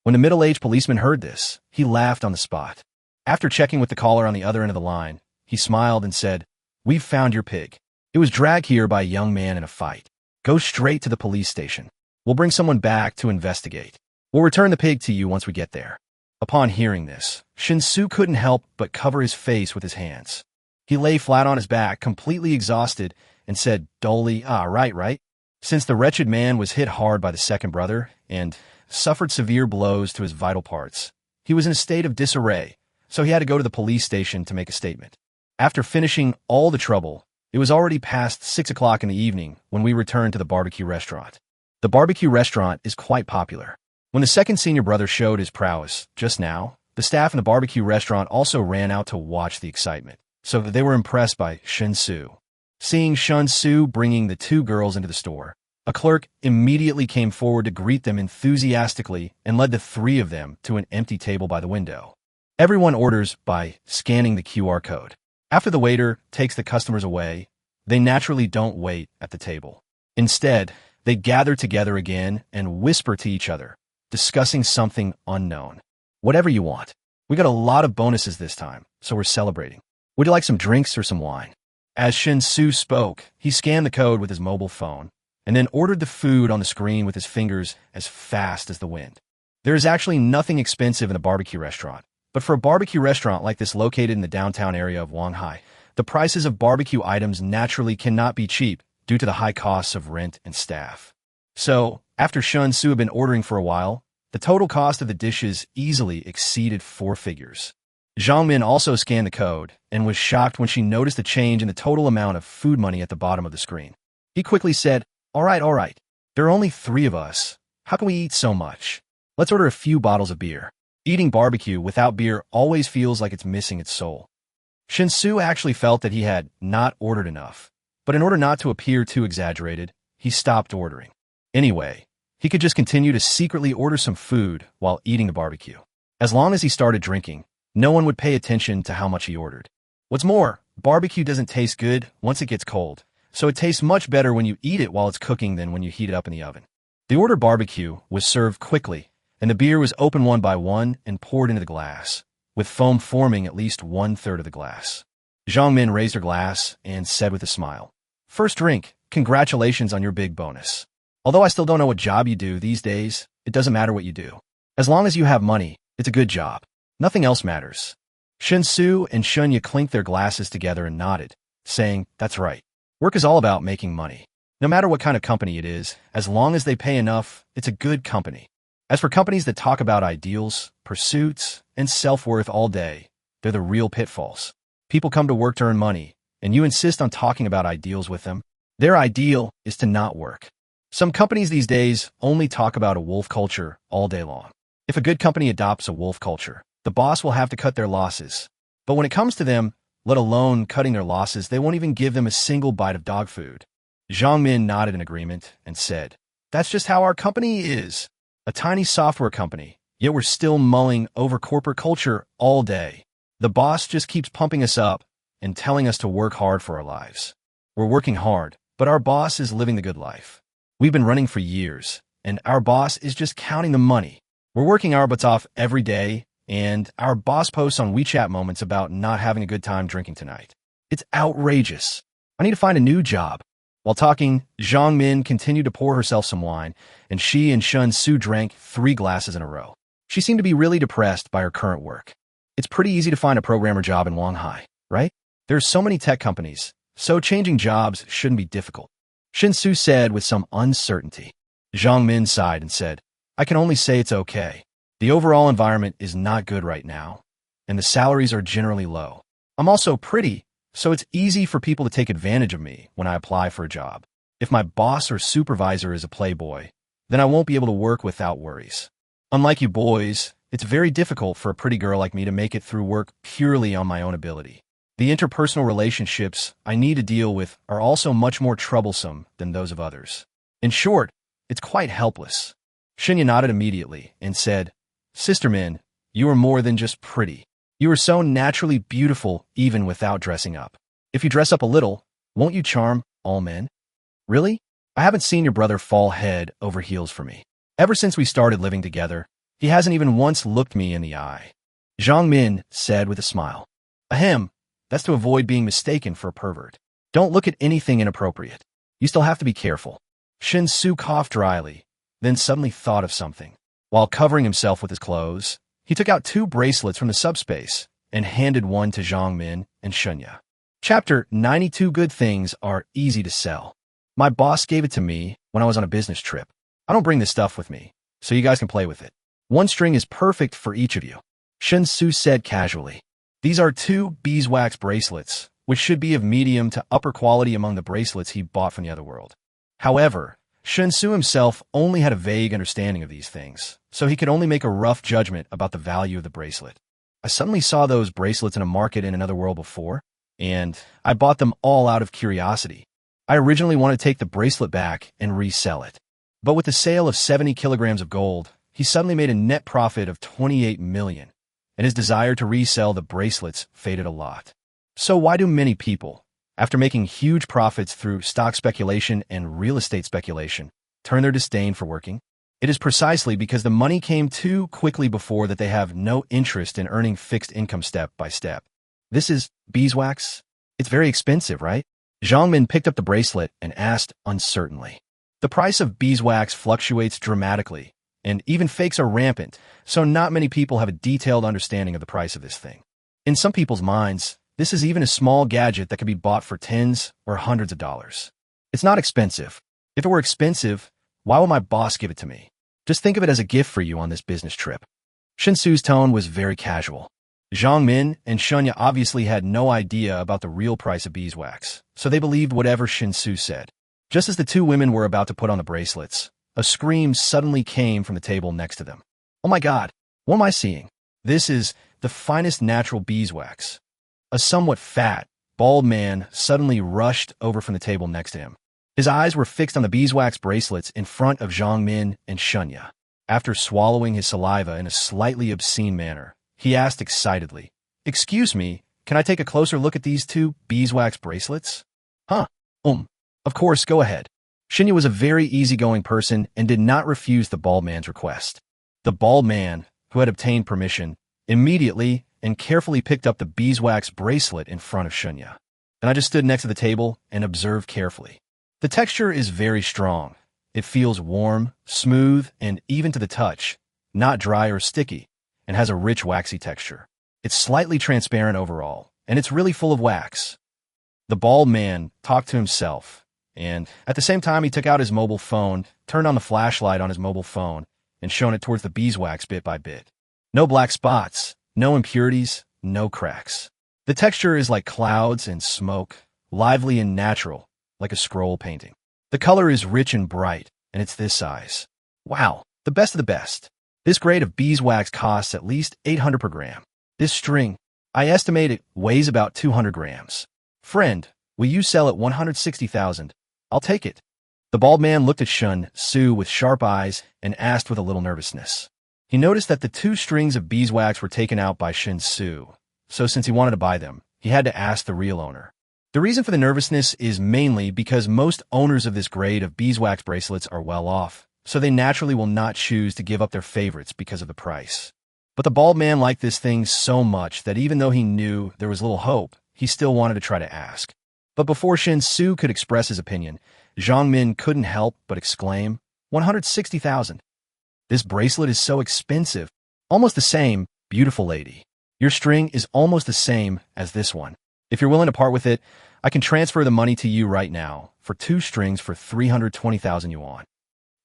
When the middle-aged policeman heard this, he laughed on the spot. After checking with the caller on the other end of the line, he smiled and said, "We've found your pig. It was dragged here by a young man in a fight. Go straight to the police station. We'll bring someone back to investigate. We'll return the pig to you once we get there." Upon hearing this, Shen Xu couldn't help but cover his face with his hands. He lay flat on his back, completely exhausted, and said dully, right. Since the wretched man was hit hard by the second brother and suffered severe blows to his vital parts, he was in a state of disarray, so he had to go to the police station to make a statement. After finishing all the trouble, it was already past 6 o'clock in the evening when we returned to the barbecue restaurant. The barbecue restaurant is quite popular. When the second senior brother showed his prowess just now, the staff in the barbecue restaurant also ran out to watch the excitement, so that they were impressed by Shen Xu. Seeing Shen Xu bringing the two girls into the store, a clerk immediately came forward to greet them enthusiastically and led the three of them to an empty table by the window. Everyone orders by scanning the QR code. After the waiter takes the customers away, they naturally don't wait at the table. Instead, They gather together again and whisper to each other, discussing something unknown. Whatever you want. We got a lot of bonuses this time, so we're celebrating. Would you like some drinks or some wine? As Shen Xu spoke, he scanned the code with his mobile phone and then ordered the food on the screen with his fingers as fast as the wind. There is actually nothing expensive in a barbecue restaurant, but for a barbecue restaurant like this located in the downtown area of Shanghai, the prices of barbecue items naturally cannot be cheap due to the high costs of rent and staff. So, after Shen Xu had been ordering for a while, the total cost of the dishes easily exceeded 4 figures. Zhang Min also scanned the code and was shocked when she noticed a change in the total amount of food money at the bottom of the screen. He quickly said, all right. There are only 3 of us. How can we eat so much? Let's order a few bottles of beer. Eating barbecue without beer always feels like it's missing its soul. Shen Xu actually felt that he had not ordered enough, but in order not to appear too exaggerated, he stopped ordering. Anyway, he could just continue to secretly order some food while eating the barbecue. As long as he started drinking, no one would pay attention to how much he ordered. What's more, barbecue doesn't taste good once it gets cold, so it tastes much better when you eat it while it's cooking than when you heat it up in the oven. The ordered barbecue was served quickly, and the beer was opened one by one and poured into the glass, with foam forming at least 1/3 of the glass. Zhang Min raised her glass and said with a smile, "First drink, congratulations on your big bonus. Although I still don't know what job you do these days, it doesn't matter what you do. As long as you have money, it's a good job. Nothing else matters." Shen Xu and Shen clinked their glasses together and nodded, saying, "That's right. Work is all about making money. No matter what kind of company it is, as long as they pay enough, it's a good company. As for companies that talk about ideals, pursuits, and self-worth all day, they're the real pitfalls. People come to work to earn money, and you insist on talking about ideals with them. Their ideal is to not work. Some companies these days only talk about a wolf culture all day long. If a good company adopts a wolf culture, the boss will have to cut their losses. But when it comes to them, let alone cutting their losses, they won't even give them a single bite of dog food." Zhang Min nodded in agreement and said, "That's just how our company is. A tiny software company, yet we're still mulling over corporate culture all day. The boss just keeps pumping us up and telling us to work hard for our lives. We're working hard, but our boss is living the good life. We've been running for years, and our boss is just counting the money. We're working our butts off every day, and our boss posts on WeChat moments about not having a good time drinking tonight. It's outrageous. I need to find a new job." While talking, Zhang Min continued to pour herself some wine, and she and Shen Xu drank 3 glasses in a row. She seemed to be really depressed by her current work. It's pretty easy to find a programmer job in Shanghai, right? There are so many tech companies, so changing jobs shouldn't be difficult. Shen Xu said with some uncertainty. Zhang Min sighed and said, "I can only say it's okay. The overall environment is not good right now, and the salaries are generally low. I'm also pretty, so it's easy for people to take advantage of me when I apply for a job. If my boss or supervisor is a playboy, then I won't be able to work without worries. Unlike you boys, it's very difficult for a pretty girl like me to make it through work purely on my own ability. The interpersonal relationships I need to deal with are also much more troublesome than those of others. In short, it's quite helpless." Shinya nodded immediately and said, "Sister Min, you are more than just pretty. You are so naturally beautiful even without dressing up. If you dress up a little, won't you charm all men? Really? I haven't seen your brother fall head over heels for me. Ever since we started living together, he hasn't even once looked me in the eye." Zhang Min said with a smile. "Ahem, that's to avoid being mistaken for a pervert. Don't look at anything inappropriate. You still have to be careful." Shen Xu coughed dryly, then suddenly thought of something. While covering himself with his clothes, he took out 2 bracelets from the subspace and handed one to Zhang Min and Shunya. Chapter 92. Good things are easy to sell. My boss gave it to me when I was on a business trip. I don't bring this stuff with me, so you guys can play with it. 1 string is perfect for each of you," Shen Xu said casually. These are 2 beeswax bracelets, which should be of medium to upper quality among the bracelets he bought from the other world. However, Shen Xu himself only had a vague understanding of these things, so he could only make a rough judgment about the value of the bracelet. "I suddenly saw those bracelets in a market in another world before, and I bought them all out of curiosity. I originally wanted to take the bracelet back and resell it. But with the sale of 70 kilograms of gold, he suddenly made a net profit of 28 million, and his desire to resell the bracelets faded a lot. So why do many people, after making huge profits through stock speculation and real estate speculation, turn their disdain for working? It is precisely because the money came too quickly before that they have no interest in earning fixed income step by step. This is beeswax? It's very expensive, right? Zhang Min picked up the bracelet and asked uncertainly. The price of beeswax fluctuates dramatically, and even fakes are rampant, so not many people have a detailed understanding of the price of this thing. In some people's minds, this is even a small gadget that can be bought for tens or hundreds of dollars. It's not expensive. If it were expensive, why would my boss give it to me? Just think of it as a gift for you on this business trip. Shen Xu's tone was very casual. Zhang Min and Shunya obviously had no idea about the real price of beeswax, so they believed whatever Shen Xu said. Just as the two women were about to put on the bracelets, a scream suddenly came from the table next to them. Oh my God, what am I seeing? This is the finest natural beeswax. A somewhat fat, bald man suddenly rushed over from the table next to him. His eyes were fixed on the beeswax bracelets in front of Zhang Min and Shunya. After swallowing his saliva in a slightly obscene manner, he asked excitedly, "Excuse me, can I take a closer look at these two beeswax bracelets?" Huh, of course, go ahead. Shunya was a very easygoing person and did not refuse the bald man's request. The bald man, who had obtained permission, immediately and carefully picked up the beeswax bracelet in front of Shunya. And I just stood next to the table and observed carefully. The texture is very strong. It feels warm, smooth, and even to the touch, not dry or sticky, and has a rich waxy texture. It's slightly transparent overall, and it's really full of wax. The bald man talked to himself, and at the same time he took out his mobile phone, turned on the flashlight on his mobile phone, and shone it towards the beeswax bit by bit. No black spots, no impurities, no cracks. The texture is like clouds and smoke, lively and natural, like a scroll painting. The color is rich and bright, and it's this size. Wow, the best of the best. This grade of beeswax costs at least 800 per gram. This string, I estimate it weighs about 200 grams. Friend, will you sell at 160,000? I'll take it. The bald man looked at Shen Xu with sharp eyes and asked with a little nervousness. He noticed that the two strings of beeswax were taken out by Shen Xu, so since he wanted to buy them, he had to ask the real owner. The reason for the nervousness is mainly because most owners of this grade of beeswax bracelets are well off, so they naturally will not choose to give up their favorites because of the price. But the bald man liked this thing so much that even though he knew there was little hope, he still wanted to try to ask. But before Shen Xu could express his opinion, Zhang Min couldn't help but exclaim, 160,000. This bracelet is so expensive. Almost the same, beautiful lady. Your string is almost the same as this one. If you're willing to part with it, I can transfer the money to you right now for 2 strings for 320,000 yuan.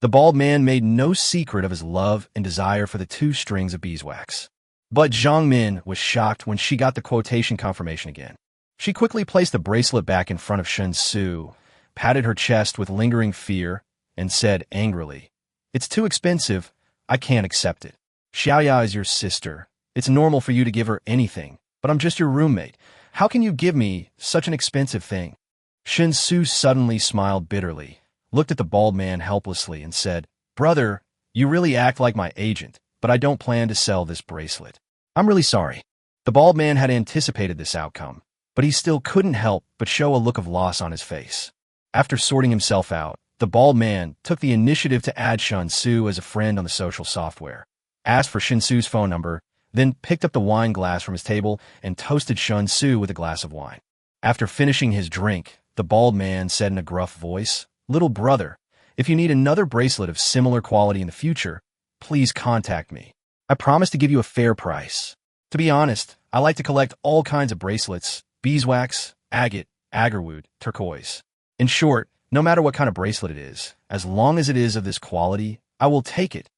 The bald man made no secret of his love and desire for the 2 strings of beeswax. But Zhang Min was shocked when she got the quotation confirmation again. She quickly placed the bracelet back in front of Shen Xu, patted her chest with lingering fear, and said angrily, "It's too expensive. I can't accept it. Xiaoya is your sister. It's normal for you to give her anything, but I'm just your roommate. How can you give me such an expensive thing?" Shen Xu suddenly smiled bitterly, looked at the bald man helplessly, and said, "Brother, you really act like my agent, but I don't plan to sell this bracelet. I'm really sorry." The bald man had anticipated this outcome, but he still couldn't help but show a look of loss on his face. After sorting himself out, the bald man took the initiative to add Shen Xu as a friend on the social software, asked for Shen Xu's phone number, then picked up the wine glass from his table and toasted Shen Xu with a glass of wine. After finishing his drink, the bald man said in a gruff voice, "Little brother, if you need another bracelet of similar quality in the future, please contact me. I promise to give you a fair price. To be honest, I like to collect all kinds of bracelets, beeswax, agate, agarwood, turquoise. In short, no matter what kind of bracelet it is, as long as it is of this quality, I will take it."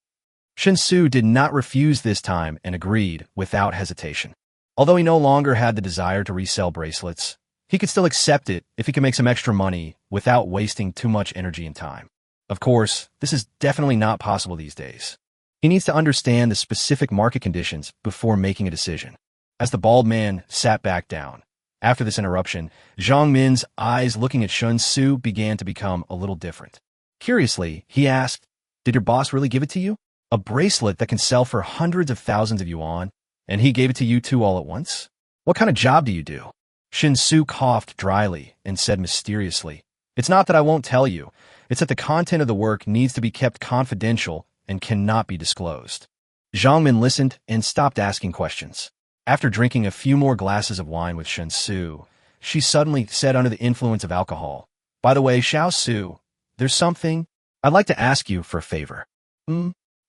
Shen Xu did not refuse this time and agreed without hesitation. Although he no longer had the desire to resell bracelets, he could still accept it if he could make some extra money without wasting too much energy and time. Of course, this is definitely not possible these days. He needs to understand the specific market conditions before making a decision. As the bald man sat back down, after this interruption, Zhang Min's eyes looking at Shen Xu began to become a little different. Curiously, he asked, "Did your boss really give it to you? A bracelet that can sell for hundreds of thousands of yuan, and he gave it to you two all at once? What kind of job do you do?" Shen Xu coughed dryly and said mysteriously, "It's not that I won't tell you. It's that the content of the work needs to be kept confidential and cannot be disclosed. Zhang Min listened and stopped asking questions. After drinking a few more glasses of wine with Shen Xu, she suddenly said under the influence of alcohol, "By the way, Xiao Su, there's something. I'd like to ask you for a favor."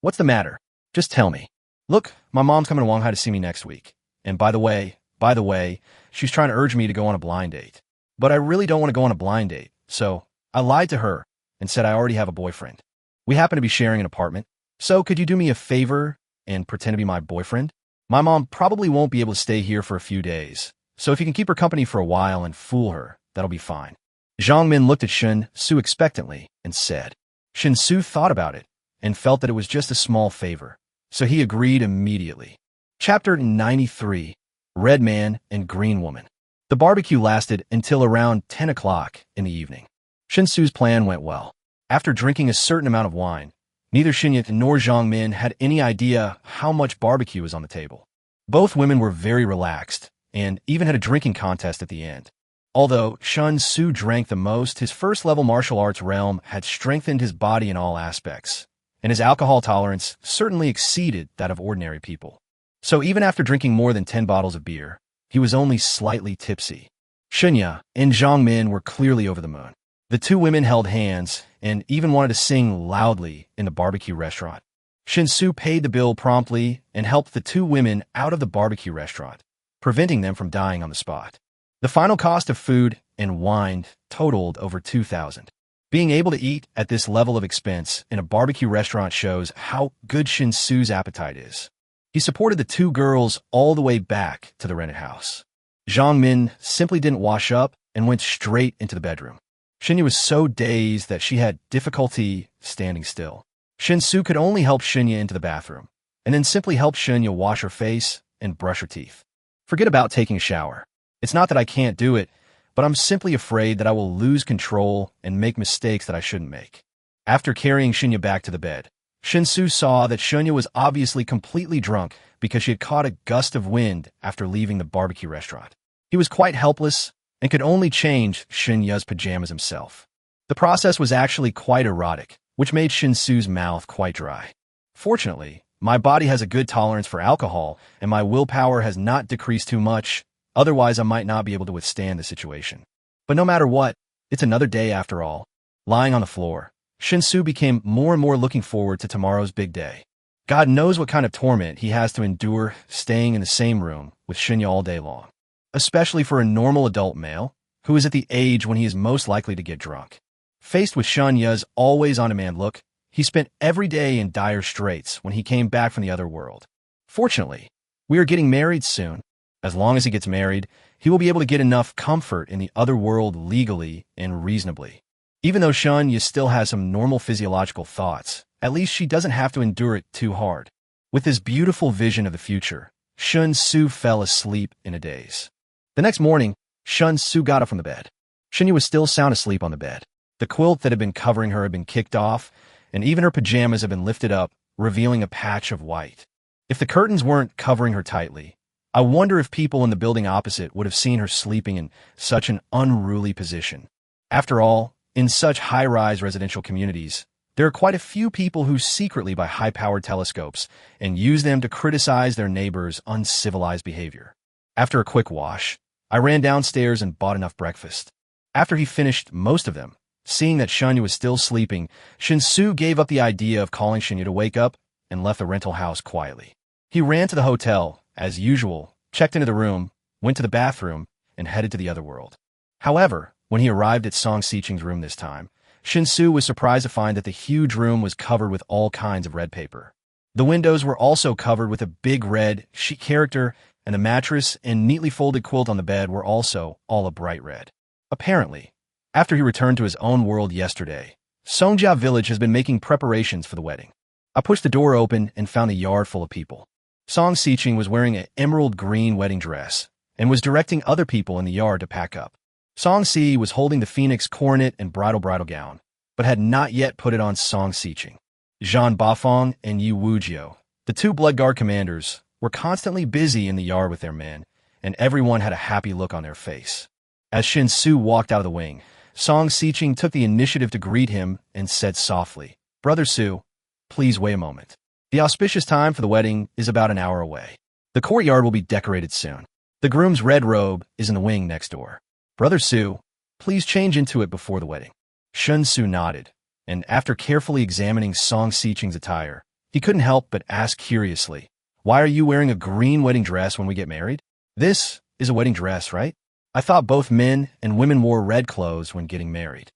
What's the matter? Just tell me. Look, my mom's coming to Shanghai to see me next week. And by the way, she's trying to urge me to go on a blind date. But I really don't want to go on a blind date, so I lied to her and said I already have a boyfriend. We happen to be sharing an apartment, so could you do me a favor and pretend to be my boyfriend? My mom probably won't be able to stay here for a few days, so if you can keep her company for a while and fool her, that'll be fine. Zhang Min looked at Shen Xu expectantly and said. Shen Xu thought about it and felt that it was just a small favor, so he agreed immediately. Chapter 93, Red Man and Green Woman. The barbecue lasted until around 10 o'clock in the evening. Shen Xu's plan went well. After drinking a certain amount of wine, neither Xinyat nor Zhang Min had any idea how much barbecue was on the table. Both women were very relaxed and even had a drinking contest at the end. Although Shen Xu drank the most, his first-level martial arts realm had strengthened his body in all aspects, and his alcohol tolerance certainly exceeded that of ordinary people. So even after drinking more than 10 bottles of beer, he was only slightly tipsy. Xinya and Zhang Min were clearly over the moon. The two women held hands and even wanted to sing loudly in the barbecue restaurant. Shen Xu paid the bill promptly and helped the two women out of the barbecue restaurant, preventing them from dying on the spot. The final cost of food and wine totaled over 2,000. Being able to eat at this level of expense in a barbecue restaurant shows how good Shen Xu's appetite is. He supported the two girls all the way back to the rented house. Zhang Min simply didn't wash up and went straight into the bedroom. Xinya was so dazed that she had difficulty standing still. Shen Xu could only help Xinya into the bathroom, and then simply help Xinya wash her face and brush her teeth. Forget about taking a shower. It's not that I can't do it, but I'm simply afraid that I will lose control and make mistakes that I shouldn't make. After carrying Xinya back to the bed, Shen Xu saw that Xinya was obviously completely drunk because she had caught a gust of wind after leaving the barbecue restaurant. He was quite helpless and could only change Xinya's pajamas himself. The process was actually quite erotic, which made Shen Xu's mouth quite dry. Fortunately, my body has a good tolerance for alcohol, and my willpower has not decreased too much, otherwise I might not be able to withstand the situation. But no matter what, it's another day after all. Lying on the floor, Shen Xu became more and more looking forward to tomorrow's big day. God knows what kind of torment he has to endure staying in the same room with Xinya all day long, especially for a normal adult male who is at the age when he is most likely to get drunk. Faced with Xinya's always on-demand look, he spent every day in dire straits when he came back from the other world. Fortunately, we are getting married soon. As long as he gets married, he will be able to get enough comfort in the other world legally and reasonably. Even though Xinya still has some normal physiological thoughts, at least she doesn't have to endure it too hard. With this beautiful vision of the future, Shen Xu fell asleep in a daze. The next morning, Shen Xu got up from the bed. Xinya was still sound asleep on the bed. The quilt that had been covering her had been kicked off, and even her pajamas had been lifted up, revealing a patch of white. If the curtains weren't covering her tightly, I wonder if people in the building opposite would have seen her sleeping in such an unruly position. After all, in such high-rise residential communities, there are quite a few people who secretly buy high-powered telescopes and use them to criticize their neighbors' uncivilized behavior. After a quick wash, I ran downstairs and bought enough breakfast. After he finished most of them, seeing that Xinya was still sleeping, Shen Xu gave up the idea of calling Xinya to wake up and left the rental house quietly. He ran to the hotel, as usual, checked into the room, went to the bathroom, and headed to the other world. However, when he arrived at Song Xiqing's room this time, Shen Xu was surprised to find that the huge room was covered with all kinds of red paper. The windows were also covered with a big red chic character, and the mattress and neatly folded quilt on the bed were also all a bright red. Apparently, after he returned to his own world yesterday, Songjia village has been making preparations for the wedding. I pushed the door open and found the yard full of people. Song Xiqing was wearing an emerald green wedding dress and was directing other people in the yard to pack up. Song Si was holding the phoenix coronet and bridal gown, but had not yet put it on Song Xiqing. Zhan Bafeng and Yu Wujiu, the two Blood Guard commanders, were constantly busy in the yard with their men, and everyone had a happy look on their face. As Shen Xu walked out of the wing, Song Xiqing took the initiative to greet him and said softly, "Brother Su, please wait a moment. The auspicious time for the wedding is about an hour away. The courtyard will be decorated soon. The groom's red robe is in the wing next door. Brother Su, please change into it before the wedding." Shen Xu nodded, and after carefully examining Song Xiqing's attire, he couldn't help but ask curiously, "Why are you wearing a green wedding dress when we get married? This is a wedding dress, right? I thought both men and women wore red clothes when getting married."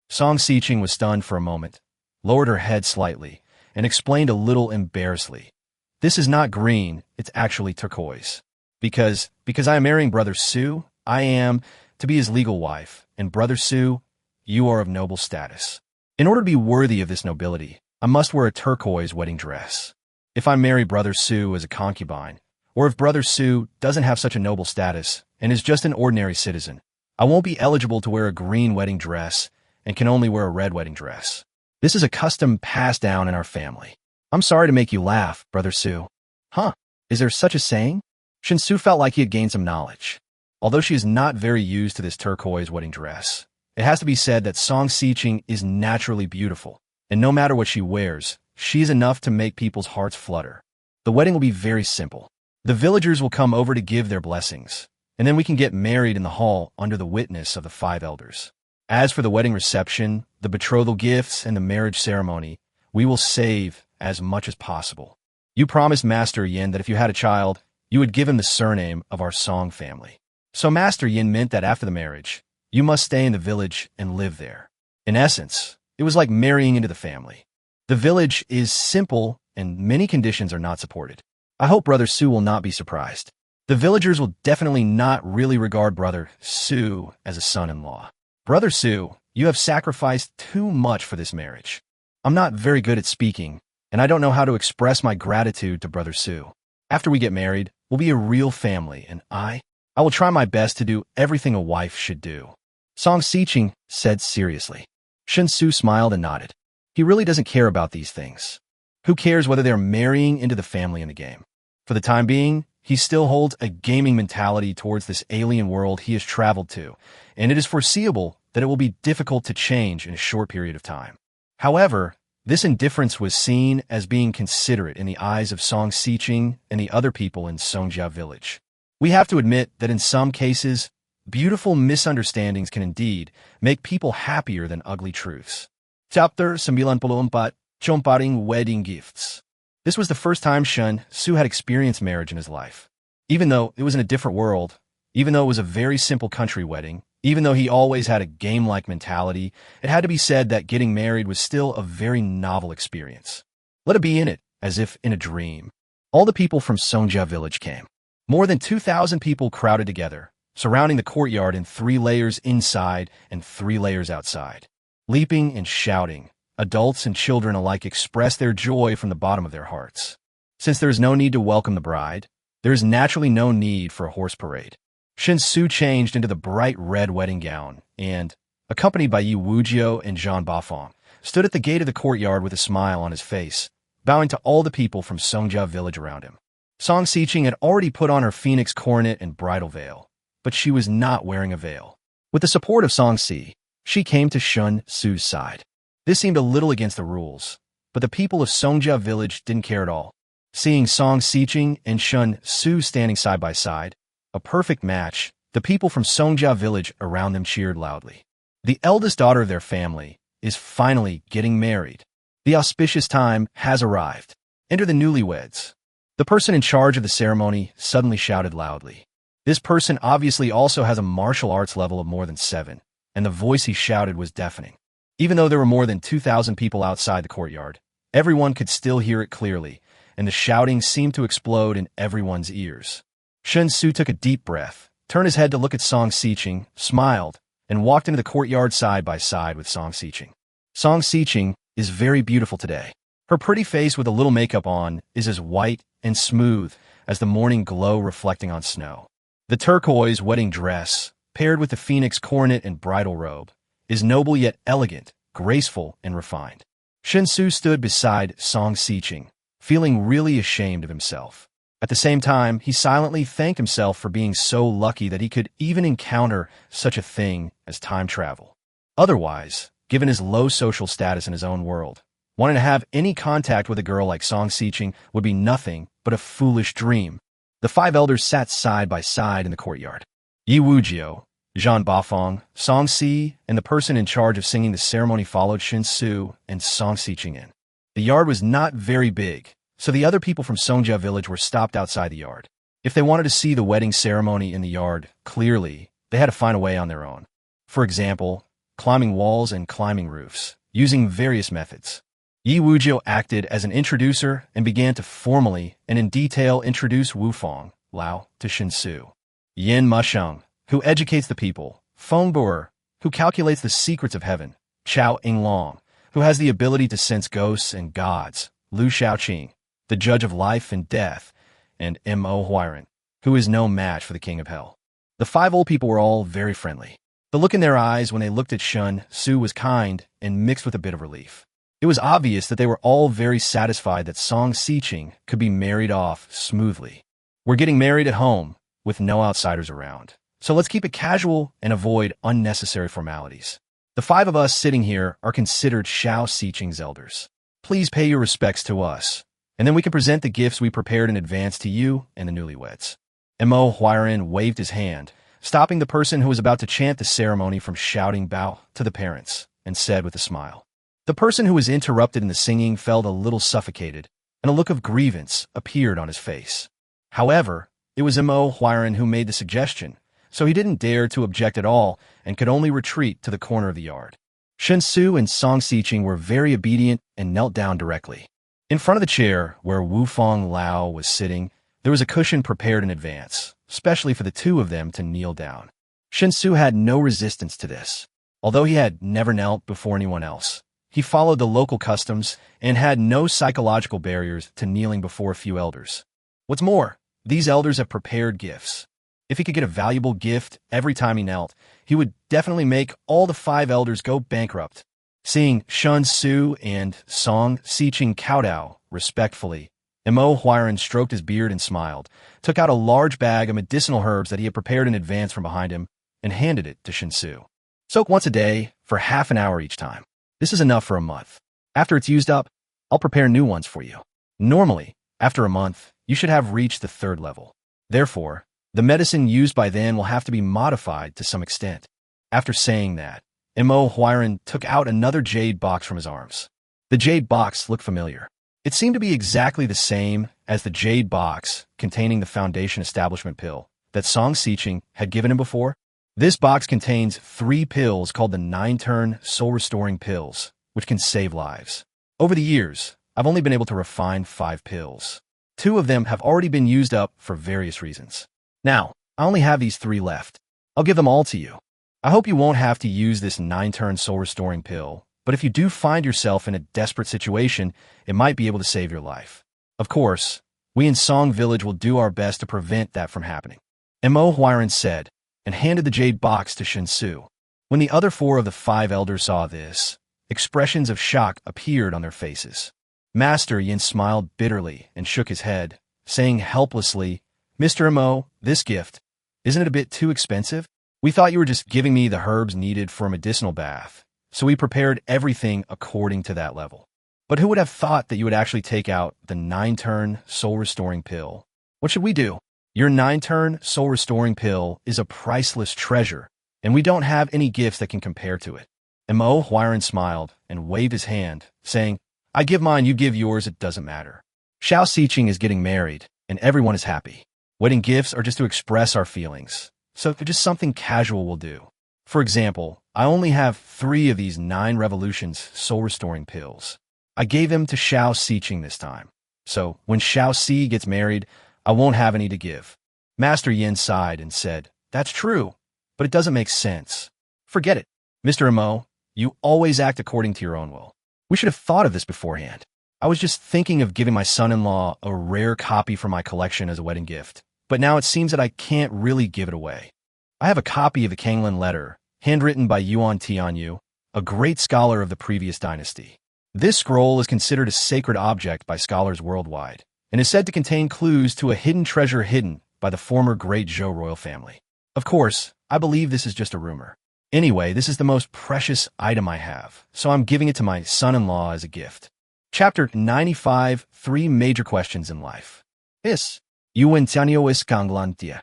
Song Xiqing was stunned for a moment, lowered her head slightly, and explained a little embarrassedly, "This is not green, it's actually turquoise. Because I am marrying Brother Su, I am to be his legal wife, and Brother Su, you are of noble status. In order to be worthy of this nobility, I must wear a turquoise wedding dress. If I marry Brother Su as a concubine, or if Brother Su doesn't have such a noble status and is just an ordinary citizen, I won't be eligible to wear a green wedding dress and can only wear a red wedding dress. This is a custom passed down in our family. I'm sorry to make you laugh, Brother Su." "Huh, is there such a saying?" Shen Xu felt like he had gained some knowledge. Although she is not very used to this turquoise wedding dress, it has to be said that Song Xiqing is naturally beautiful, and no matter what she wears, she is enough to make people's hearts flutter. The wedding will be very simple. The villagers will come over to give their blessings, and then we can get married in the hall under the witness of the 5 elders. As for the wedding reception, the betrothal gifts, and the marriage ceremony, we will save as much as possible. You promised Master Yin that if you had a child, you would give him the surname of our Song family. So Master Yin meant that after the marriage, you must stay in the village and live there. In essence, it was like marrying into the family. The village is simple and many conditions are not supported. I hope Brother Su will not be surprised. The villagers will definitely not really regard Brother Su as a son-in-law. Brother Su, you have sacrificed too much for this marriage. I'm not very good at speaking, and I don't know how to express my gratitude to Brother Su. After we get married, we'll be a real family, and I will try my best to do everything a wife should do," Song Xiqing said seriously. Shen Xu smiled and nodded. He really doesn't care about these things. Who cares whether they're marrying into the family in the game? For the time being, he still holds a gaming mentality towards this alien world he has traveled to, and it is foreseeable that it will be difficult to change in a short period of time. However, this indifference was seen as being considerate in the eyes of Song Xiqing and the other people in Songjia village. We have to admit that in some cases, beautiful misunderstandings can indeed make people happier than ugly truths. Chapter 94, Chomparing Wedding Gifts. This was the first time Shen Xu had experienced marriage in his life. Even though it was in a different world, even though it was a very simple country wedding, even though he always had a game-like mentality, it had to be said that getting married was still a very novel experience. Let it be in it, as if in a dream. All the people from Songjia village came. More than 2,000 people crowded together, surrounding the courtyard in 3 layers inside and 3 layers outside. Leaping and shouting, adults and children alike expressed their joy from the bottom of their hearts. Since there is no need to welcome the bride, there is naturally no need for a horse parade. Shen Xu changed into the bright red wedding gown and, accompanied by Yi Wujiu and Zhang Bafeng, stood at the gate of the courtyard with a smile on his face, bowing to all the people from Songjia village around him. Song Xiqing had already put on her phoenix coronet and bridal veil, but she was not wearing a veil. With the support of Song Si, she came to Shen Xu's side. This seemed a little against the rules, but the people of Songjia village didn't care at all. Seeing Song Xiqing and Shen Xu standing side by side, a perfect match, the people from Songjia village around them cheered loudly. The eldest daughter of their family is finally getting married. The auspicious time has arrived. Enter the newlyweds. The person in charge of the ceremony suddenly shouted loudly. This person obviously also has a martial arts level of more than 7, and the voice he shouted was deafening. Even though there were more than 2,000 people outside the courtyard, everyone could still hear it clearly, and the shouting seemed to explode in everyone's ears. Shen Xu took a deep breath, turned his head to look at Song Xiqing, smiled, and walked into the courtyard side by side with Song Xiqing. Song Xiqing is very beautiful today. Her pretty face with a little makeup on is as white and smooth as the morning glow reflecting on snow. The turquoise wedding dress, paired with the phoenix coronet and bridal robe, is noble yet elegant, graceful, and refined. Shen Xu stood beside Song Xiqing, feeling really ashamed of himself. At the same time, he silently thanked himself for being so lucky that he could even encounter such a thing as time travel. Otherwise, given his low social status in his own world, wanting to have any contact with a girl like Song Xiqing would be nothing but a foolish dream. The five elders sat side by side in the courtyard. Yi Wujiu, Zhan Bafeng, Song Si, and the person in charge of singing the ceremony followed Shen Xu and Song Xiqing in. The yard was not very big, so the other people from Songjia village were stopped outside the yard. If they wanted to see the wedding ceremony in the yard clearly, they had to find a way on their own. For example, climbing walls and climbing roofs, using various methods. Yi Wujiu acted as an introducer and began to formally and in detail introduce Wu Feng, Lao, to Shen Xu. Yin Masheng, who educates the people, Feng Buer, who calculates the secrets of heaven, Chao Inglong, who has the ability to sense ghosts and gods, Lu Shaoqing, the judge of life and death, and Mo Huiran, who is no match for the king of hell. The five old people were all very friendly. The look in their eyes when they looked at Shen Xu was kind and mixed with a bit of relief. It was obvious that they were all very satisfied that Song Xiqing could be married off smoothly. We're getting married at home, with no outsiders around. So let's keep it casual and avoid unnecessary formalities. The five of us sitting here are considered Shao Xiqing's elders. Please pay your respects to us, and then we can present the gifts we prepared in advance to you and the newlyweds. Mo Huiran waved his hand, stopping the person who was about to chant the ceremony from shouting "Bow" to the parents, and said with a smile. The person who was interrupted in the singing felt a little suffocated, and a look of grievance appeared on his face. However, it was Mo Huiran who made the suggestion, so he didn't dare to object at all and could only retreat to the corner of the yard. Shen Xu and Song Xiqing were very obedient and knelt down directly. In front of the chair where Wu Feng Lao was sitting, there was a cushion prepared in advance, especially for the two of them to kneel down. Shen Xu had no resistance to this. Although he had never knelt before anyone else, he followed the local customs and had no psychological barriers to kneeling before a few elders. What's more, these elders have prepared gifts. If he could get a valuable gift every time he knelt, he would definitely make all the five elders go bankrupt. Seeing Shen Xu and Song Xiqing kowtow respectfully, Mo Huiran stroked his beard and smiled, took out a large bag of medicinal herbs that he had prepared in advance from behind him, and handed it to Shen Xu. Soak once a day for half an hour each time. This is enough for a month. After it's used up, I'll prepare new ones for you. Normally, after a month, you should have reached the third level. Therefore, the medicine used by then will have to be modified to some extent. After saying that, Mo Huiran took out another jade box from his arms. The jade box looked familiar. It seemed to be exactly the same as the jade box containing the foundation establishment pill that Song Xiqing had given him before. This box contains 3 pills called the 9-turn soul-restoring pills, which can save lives. Over the years, I've only been able to refine 5 pills. 2 of them have already been used up for various reasons. Now, I only have these 3 left. I'll give them all to you. I hope you won't have to use this 9-turn soul-restoring pill, but if you do find yourself in a desperate situation, it might be able to save your life. Of course, we in Song Village will do our best to prevent that from happening. Mo Huiran said, and handed the jade box to Shen Xu. When the other 4 of the 5 elders saw this, expressions of shock appeared on their faces. Master Yin smiled bitterly and shook his head, saying helplessly, "Mr. Mo, this gift, isn't it a bit too expensive? We thought you were just giving me the herbs needed for a medicinal bath, so we prepared everything according to that level. But who would have thought that you would actually take out the 9-turn soul-restoring pill? What should we do? Your 9-turn soul-restoring pill is a priceless treasure, and we don't have any gifts that can compare to it." Mo Huiran smiled and waved his hand, saying, "I give mine, you give yours, it doesn't matter. Shao Xiqing is getting married, and everyone is happy. Wedding gifts are just to express our feelings, so just something casual will do. For example, I only have 3 of these 9 revolutions soul-restoring pills. I gave them to Shao Xiqing this time, so when Shao Xi gets married, I won't have any to give." Master Yin sighed and said, "That's true, but it doesn't make sense. Forget it. Mr. Mo, you always act according to your own will. We should have thought of this beforehand. I was just thinking of giving my son-in-law a rare copy from my collection as a wedding gift, but now it seems that I can't really give it away. I have a copy of the Kanglin letter, handwritten by Yuan Tianyu, a great scholar of the previous dynasty. This scroll is considered a sacred object by scholars worldwide, and is said to contain clues to a hidden treasure hidden by the former great Zhou royal family. Of course, I believe this is just a rumor. Anyway, this is the most precious item I have, so I'm giving it to my son-in-law as a gift. Chapter 95, Three Major Questions in Life. Is Yuan Tianyo is Ganglantia.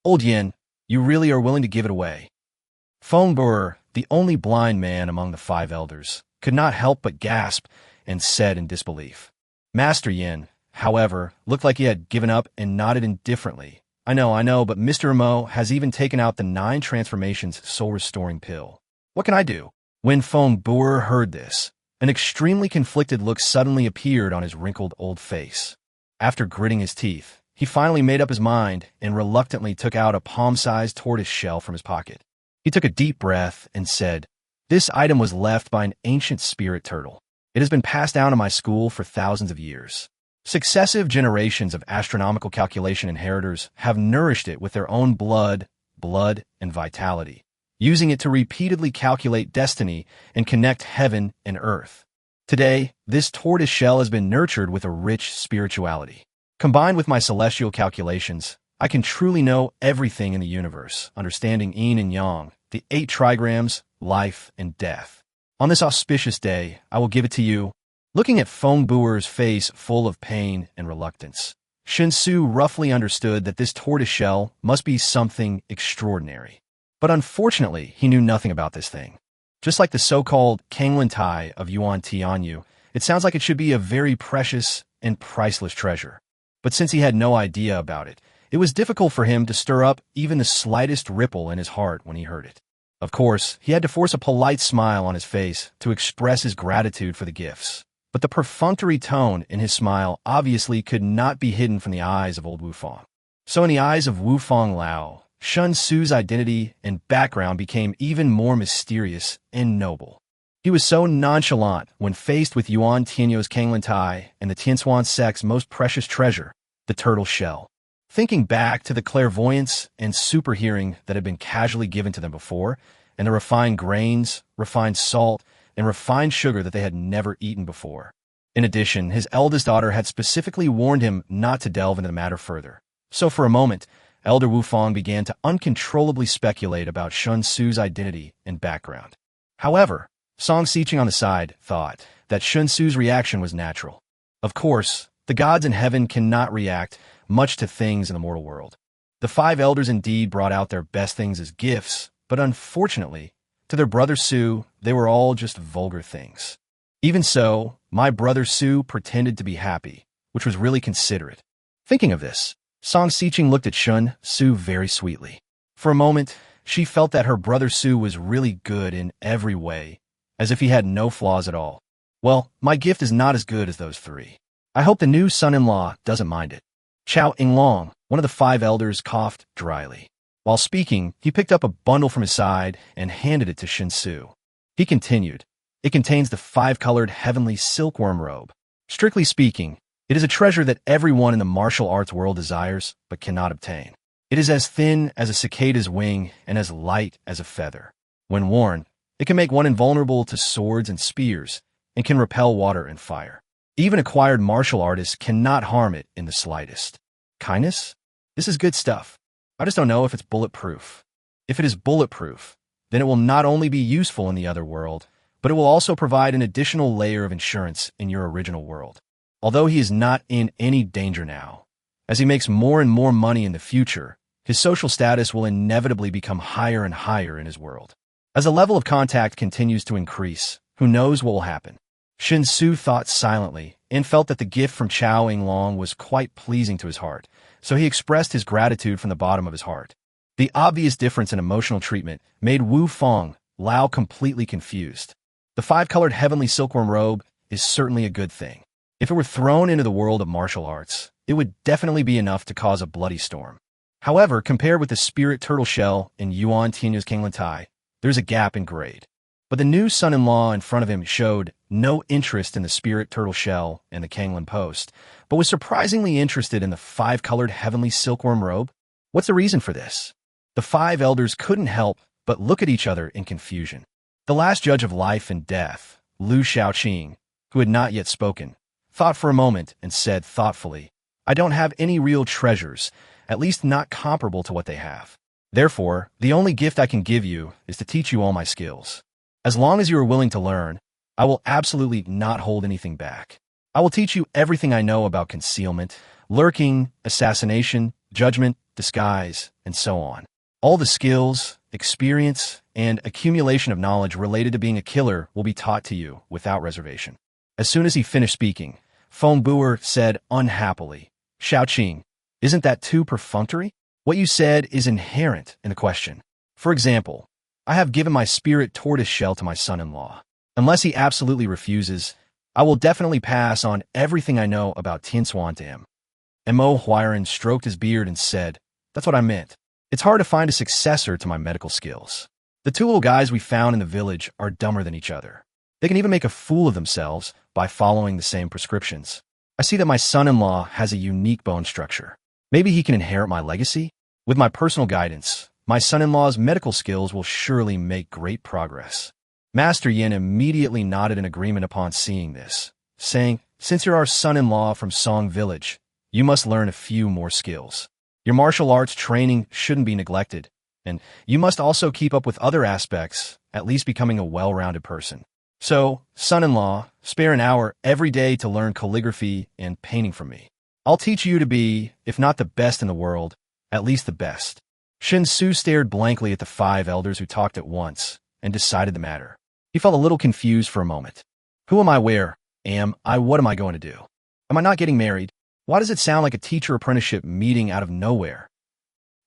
Old Yin, you really are willing to give it away. Feng Buer, the only blind man among the five elders, could not help but gasp and said in disbelief. Master Yin, however, looked like he had given up and nodded indifferently. I know, but Mr. Mo has even taken out the 9 transformations soul-restoring pill. What can I do? When Feng Buer heard this, an extremely conflicted look suddenly appeared on his wrinkled old face. After gritting his teeth, he finally made up his mind and reluctantly took out a palm-sized tortoise shell from his pocket. He took a deep breath and said, "This item was left by an ancient spirit turtle. It has been passed down in my school for thousands of years. Successive generations of astronomical calculation inheritors have nourished it with their own blood, and vitality, using it to repeatedly calculate destiny and connect heaven and earth. Today, this tortoise shell has been nurtured with a rich spirituality. Combined with my celestial calculations, I can truly know everything in the universe, understanding yin and yang, the 8 trigrams, life and death. On this auspicious day, I will give it to you." Looking at Feng Buer's face full of pain and reluctance, Shen Xu roughly understood that this tortoise shell must be something extraordinary. But unfortunately, he knew nothing about this thing. Just like the so-called Kanglan Tai of Yuan Tianyu, it sounds like it should be a very precious and priceless treasure. But since he had no idea about it, it was difficult for him to stir up even the slightest ripple in his heart when he heard it. Of course, he had to force a polite smile on his face to express his gratitude for the gifts. But the perfunctory tone in his smile obviously could not be hidden from the eyes of old Wu Fang. So in the eyes of Wu Fang Lao, Shen Xu's identity and background became even more mysterious and noble. He was so nonchalant when faced with Yuan Tianyo's Kanglan Tai and the Tianshuan sect's most precious treasure, the turtle shell. Thinking back to the clairvoyance and superhearing that had been casually given to them before, and the refined grains, refined salt, and refined sugar that they had never eaten before. In addition, his eldest daughter had specifically warned him not to delve into the matter further. So for a moment, Elder Wu Fang began to uncontrollably speculate about Shen Xu's identity and background. However, Song Xiqing on the side thought that Shen Xu's reaction was natural. Of course, the gods in heaven cannot react much to things in the mortal world. The 5 elders indeed brought out their best things as gifts, but unfortunately, to their brother Su, they were all just vulgar things. Even so, my brother Su pretended to be happy, which was really considerate. Thinking of this, Song Xiqing looked at Shen Xu very sweetly. For a moment, she felt that her brother Su was really good in every way, as if he had no flaws at all. Well, my gift is not as good as those 3. I hope the new son-in-law doesn't mind it. Chao Inglong, one of the 5 elders, coughed dryly. While speaking, he picked up a bundle from his side and handed it to Shen Xu. He continued, "It contains the 5-colored heavenly silkworm robe. Strictly speaking, it is a treasure that everyone in the martial arts world desires, but cannot obtain. It is as thin as a cicada's wing and as light as a feather. When worn, it can make one invulnerable to swords and spears, and can repel water and fire. Even acquired martial artists cannot harm it in the slightest. Kindness? This is good stuff. I just don't know if it's bulletproof. If it is bulletproof, then it will not only be useful in the other world, but it will also provide an additional layer of insurance in your original world. Although he is not in any danger now, as he makes more and more money in the future, his social status will inevitably become higher and higher in his world. As the level of contact continues to increase, who knows what will happen?" Shen Xu thought silently and felt that the gift from Chao Inglong was quite pleasing to his heart, so he expressed his gratitude from the bottom of his heart. The obvious difference in emotional treatment made Wu Fang Lao completely confused. The 5-colored heavenly silkworm robe is certainly a good thing. If it were thrown into the world of martial arts, it would definitely be enough to cause a bloody storm. However, compared with the spirit turtle shell in Yuan Tianyo's Kanglan Tai, there's a gap in grade. But the new son-in-law in front of him showed no interest in the spirit turtle shell and the Kanglan post, but was surprisingly interested in the 5-colored heavenly silkworm robe. What's the reason for this? The 5 elders couldn't help but look at each other in confusion. The last judge of life and death, Lu Shaoqing, who had not yet spoken, thought for a moment and said thoughtfully, "I don't have any real treasures, at least not comparable to what they have. Therefore, the only gift I can give you is to teach you all my skills. As long as you are willing to learn, I will absolutely not hold anything back. I will teach you everything I know about concealment, lurking, assassination, judgment, disguise, and so on. All the skills, experience, and accumulation of knowledge related to being a killer will be taught to you without reservation. As soon as he finished speaking, Feng Buer said unhappily, Xiaoqing, isn't that too perfunctory? What you said is inherent in the question. For example, I have given my spirit tortoise shell to my son-in-law. Unless he absolutely refuses, I will definitely pass on everything I know about Tianshuan to him. Mo Huiran stroked his beard and said, that's what I meant. It's hard to find a successor to my medical skills. The two little guys we found in the village are dumber than each other. They can even make a fool of themselves by following the same prescriptions. I see that my son-in-law has a unique bone structure. Maybe he can inherit my legacy? With my personal guidance, my son-in-law's medical skills will surely make great progress. Master Yin immediately nodded in agreement upon seeing this, saying, since you're our son-in-law from Song Village, you must learn a few more skills. Your martial arts training shouldn't be neglected, and you must also keep up with other aspects, at least becoming a well-rounded person. So, son-in-law, spare an hour every day to learn calligraphy and painting from me. I'll teach you to be, if not the best in the world, at least the best. Shen Xu stared blankly at the five elders who talked at once and decided the matter. He felt a little confused for a moment. Who am I? Where am I? What am I going to do? Am I not getting married? Why does it sound like a teacher-apprenticeship meeting out of nowhere?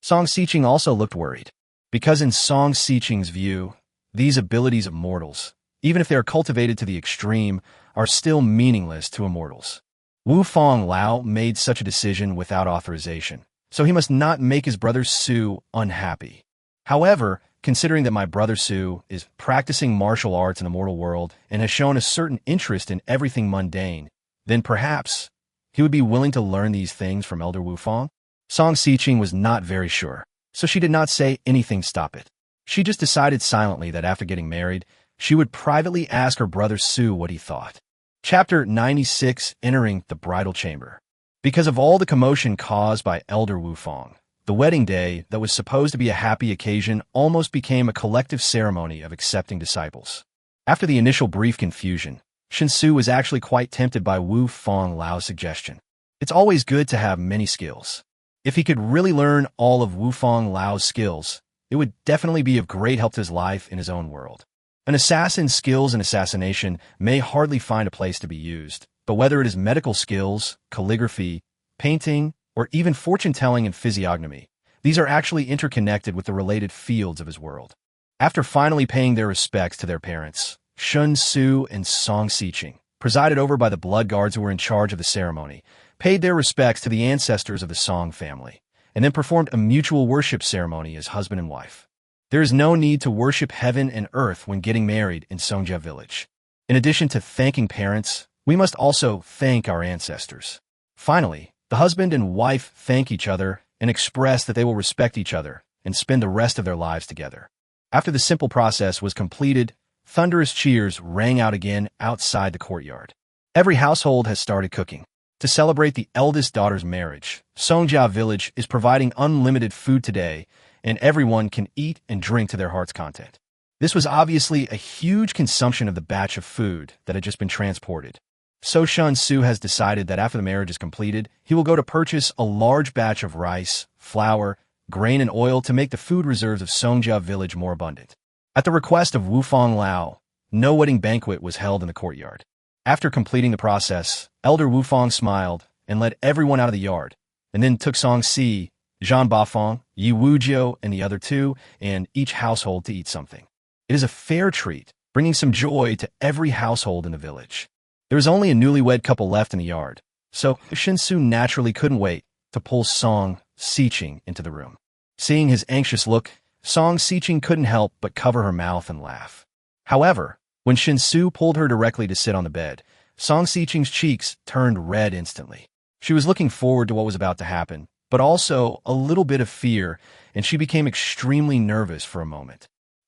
Song Xiqing also looked worried, because in Song Xiqing's view, these abilities of mortals, even if they are cultivated to the extreme, are still meaningless to immortals. Wu Fong Lao made such a decision without authorization, so he must not make his brother Su unhappy. However, considering that my brother Su is practicing martial arts in the mortal world and has shown a certain interest in everything mundane, then perhaps he would be willing to learn these things from Elder Wu Fong? Song Xiqing was not very sure, so she did not say anything to stop it. She just decided silently that after getting married, she would privately ask her brother Su what he thought. Chapter 96, Entering the Bridal Chamber. Because of all the commotion caused by Elder Wu Fong, the wedding day that was supposed to be a happy occasion almost became a collective ceremony of accepting disciples. After the initial brief confusion, Shen Xu was actually quite tempted by Wu Fong Lao's suggestion. It's always good to have many skills. If he could really learn all of Wu Fong Lao's skills, it would definitely be of great help to his life in his own world. An assassin's skills in assassination may hardly find a place to be used, but whether it is medical skills, calligraphy, painting, or even fortune-telling and physiognomy, these are actually interconnected with the related fields of his world. After finally paying their respects to their parents, Shen Xu and Song Xiqing, presided over by the blood guards who were in charge of the ceremony, paid their respects to the ancestors of the Song family, and then performed a mutual worship ceremony as husband and wife. There is no need to worship heaven and earth when getting married in Songjia Village. In addition to thanking parents, we must also thank our ancestors. Finally, the husband and wife thank each other and express that they will respect each other and spend the rest of their lives together. After the simple process was completed, thunderous cheers rang out again outside the courtyard. Every household has started cooking. To celebrate the eldest daughter's marriage, Songjia Village is providing unlimited food today, and everyone can eat and drink to their heart's content. This was obviously a huge consumption of the batch of food that had just been transported. So Shen Xu has decided that after the marriage is completed, he will go to purchase a large batch of rice, flour, grain, and oil to make the food reserves of Songjia Village more abundant. At the request of Wu Fong Lao, no wedding banquet was held in the courtyard. After completing the process, Elder Wu Fong smiled and led everyone out of the yard, and then took Song Si, Zhang Bafeng, Yi Wujiu, and the other two, and each household to eat something. It is a fair treat, bringing some joy to every household in the village. There was only a newlywed couple left in the yard, so Shen Xu naturally couldn't wait to pull Song Xiqing into the room. Seeing his anxious look, Song Xiqing couldn't help but cover her mouth and laugh. However, when Shen Xu pulled her directly to sit on the bed, Song Xiqing's cheeks turned red instantly. She was looking forward to what was about to happen, but also a little bit of fear, and she became extremely nervous for a moment.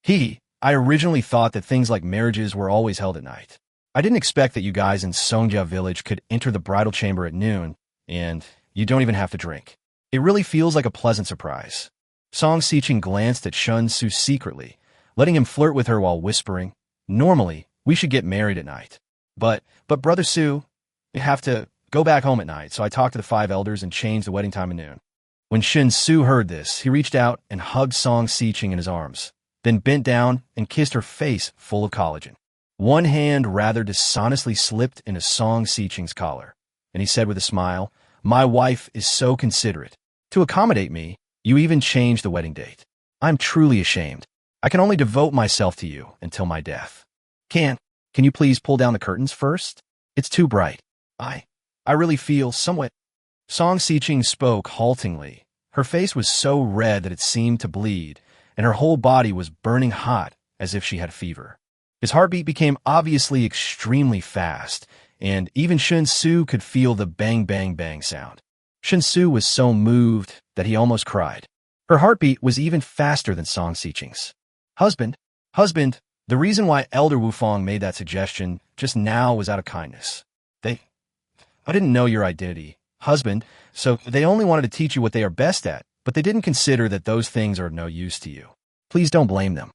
I originally thought that things like marriages were always held at night. I didn't expect that you guys in Songjia Village could enter the bridal chamber at noon, and you don't even have to drink. It really feels like a pleasant surprise. Song Xiqing glanced at Shen Xu secretly, letting him flirt with her while whispering, "Normally, we should get married at night. But Brother Su, we have to go back home at night, so I talked to the 5 elders and changed the wedding time to noon." When Shen Xu heard this, he reached out and hugged Song Xiqing in his arms, then bent down and kissed her face full of collagen. One hand rather dishonestly slipped into Song Xiqing's collar, and he said with a smile, "My wife is so considerate. To accommodate me, you even changed the wedding date. I'm truly ashamed. I can only devote myself to you until my death. Can you please pull down the curtains first? It's too bright. I really feel somewhat..." Song Xiqing spoke haltingly. Her face was so red that it seemed to bleed, and her whole body was burning hot as if she had fever. His heartbeat became obviously extremely fast, and even Shen Xu could feel the bang bang bang sound. Shen Xu was so moved that he almost cried. Her heartbeat was even faster than Song Xiqing's. Husband, the reason why Elder Wufang made that suggestion just now was out of kindness. I didn't know your identity, husband, so they only wanted to teach you what they are best at, but they didn't consider that those things are of no use to you. Please don't blame them.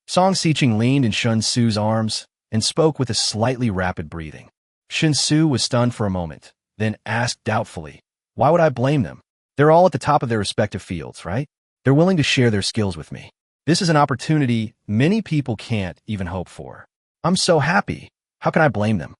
Song Xiqing leaned in Shen Xu's arms and spoke with a slightly rapid breathing. Shen Xu was stunned for a moment, then asked doubtfully, "Why would I blame them? They're all at the top of their respective fields, right? They're willing to share their skills with me. This is an opportunity many people can't even hope for. I'm so happy. How can I blame them?"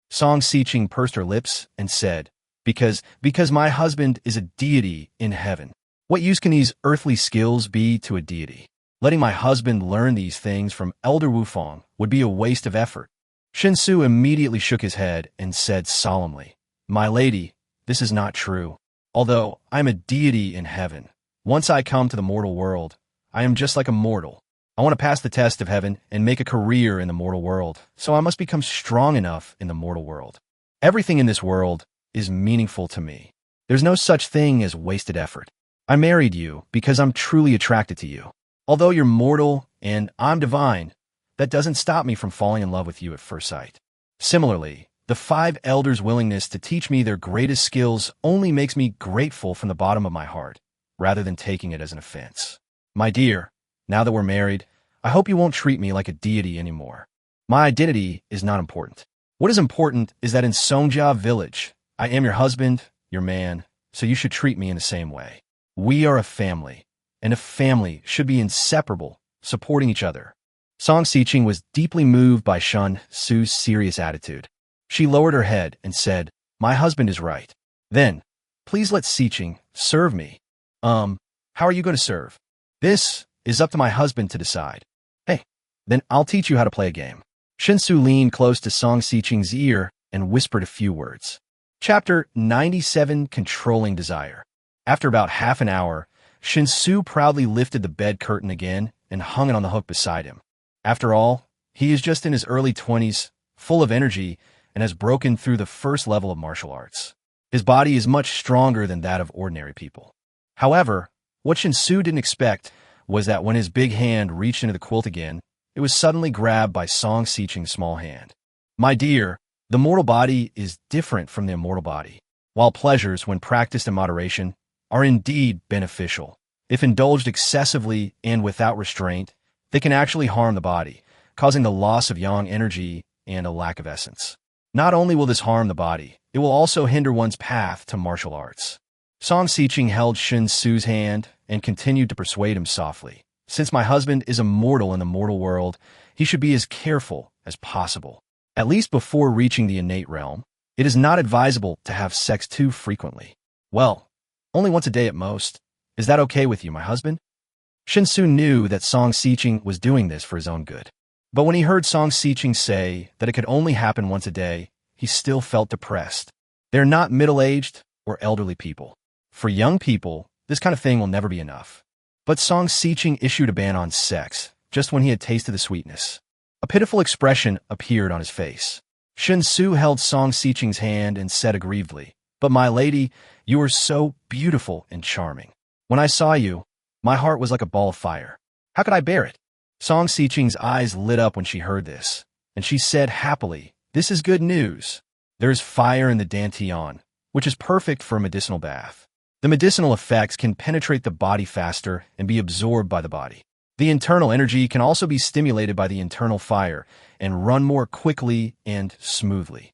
Song Xiqing pursed her lips and said, Because my husband is a deity in heaven. What use can these earthly skills be to a deity? Letting my husband learn these things from Elder Wufang would be a waste of effort." Shen Xu immediately shook his head and said solemnly, "My lady, this is not true. Although I'm a deity in heaven, once I come to the mortal world, I am just like a mortal. I want to pass the test of heaven and make a career in the mortal world, so I must become strong enough in the mortal world. Everything in this world is meaningful to me. There's no such thing as wasted effort. I married you because I'm truly attracted to you. Although you're mortal and I'm divine, that doesn't stop me from falling in love with you at first sight. Similarly, the 5 elders' willingness to teach me their greatest skills only makes me grateful from the bottom of my heart, rather than taking it as an offense. My dear, now that we're married, I hope you won't treat me like a deity anymore. My identity is not important. What is important is that in Songjia village, I am your husband, your man, so you should treat me in the same way. We are a family, and a family should be inseparable, supporting each other." Song Xiqing was deeply moved by Shen Xu's serious attitude. She lowered her head and said, "My husband is right. Then, please let Xiqing serve me." How are you going to serve?" "This is up to my husband to decide." "Hey, then I'll teach you how to play a game." Shen Xu leaned close to Song Xiqing's ear and whispered a few words. Chapter 97, Controlling Desire. After about half an hour, Shen Xu proudly lifted the bed curtain again and hung it on the hook beside him. After all, he is just in his early 20s, full of energy, and has broken through the first level of martial arts. His body is much stronger than that of ordinary people. However, what Shen Xu didn't expect was that when his big hand reached into the quilt again, it was suddenly grabbed by Song Xiqing's small hand. "My dear, the mortal body is different from the immortal body. While pleasures, when practiced in moderation, are indeed beneficial, if indulged excessively and without restraint, they can actually harm the body, causing the loss of yang energy and a lack of essence. Not only will this harm the body, it will also hinder one's path to martial arts." Song Xiqing held Shen Xu's hand and continued to persuade him softly. "Since my husband is immortal in the mortal world, he should be as careful as possible. At least before reaching the innate realm, it is not advisable to have sex too frequently. Well, only once a day at most. Is that okay with you, my husband?" Shen Xu knew that Song Xiqing was doing this for his own good. But when he heard Song Xiqing say that it could only happen once a day, he still felt depressed. They're not middle-aged or elderly people. For young people, this kind of thing will never be enough. But Song Xiqing issued a ban on sex, just when he had tasted the sweetness. A pitiful expression appeared on his face. Shen Xu held Song Xiqing's hand and said aggrievedly, "But my lady, you are so beautiful and charming. When I saw you, my heart was like a ball of fire. How could I bear it?" Song Xiqing's eyes lit up when she heard this, and she said happily, "This is good news. There is fire in the dantian, which is perfect for a medicinal bath. The medicinal effects can penetrate the body faster and be absorbed by the body. The internal energy can also be stimulated by the internal fire and run more quickly and smoothly.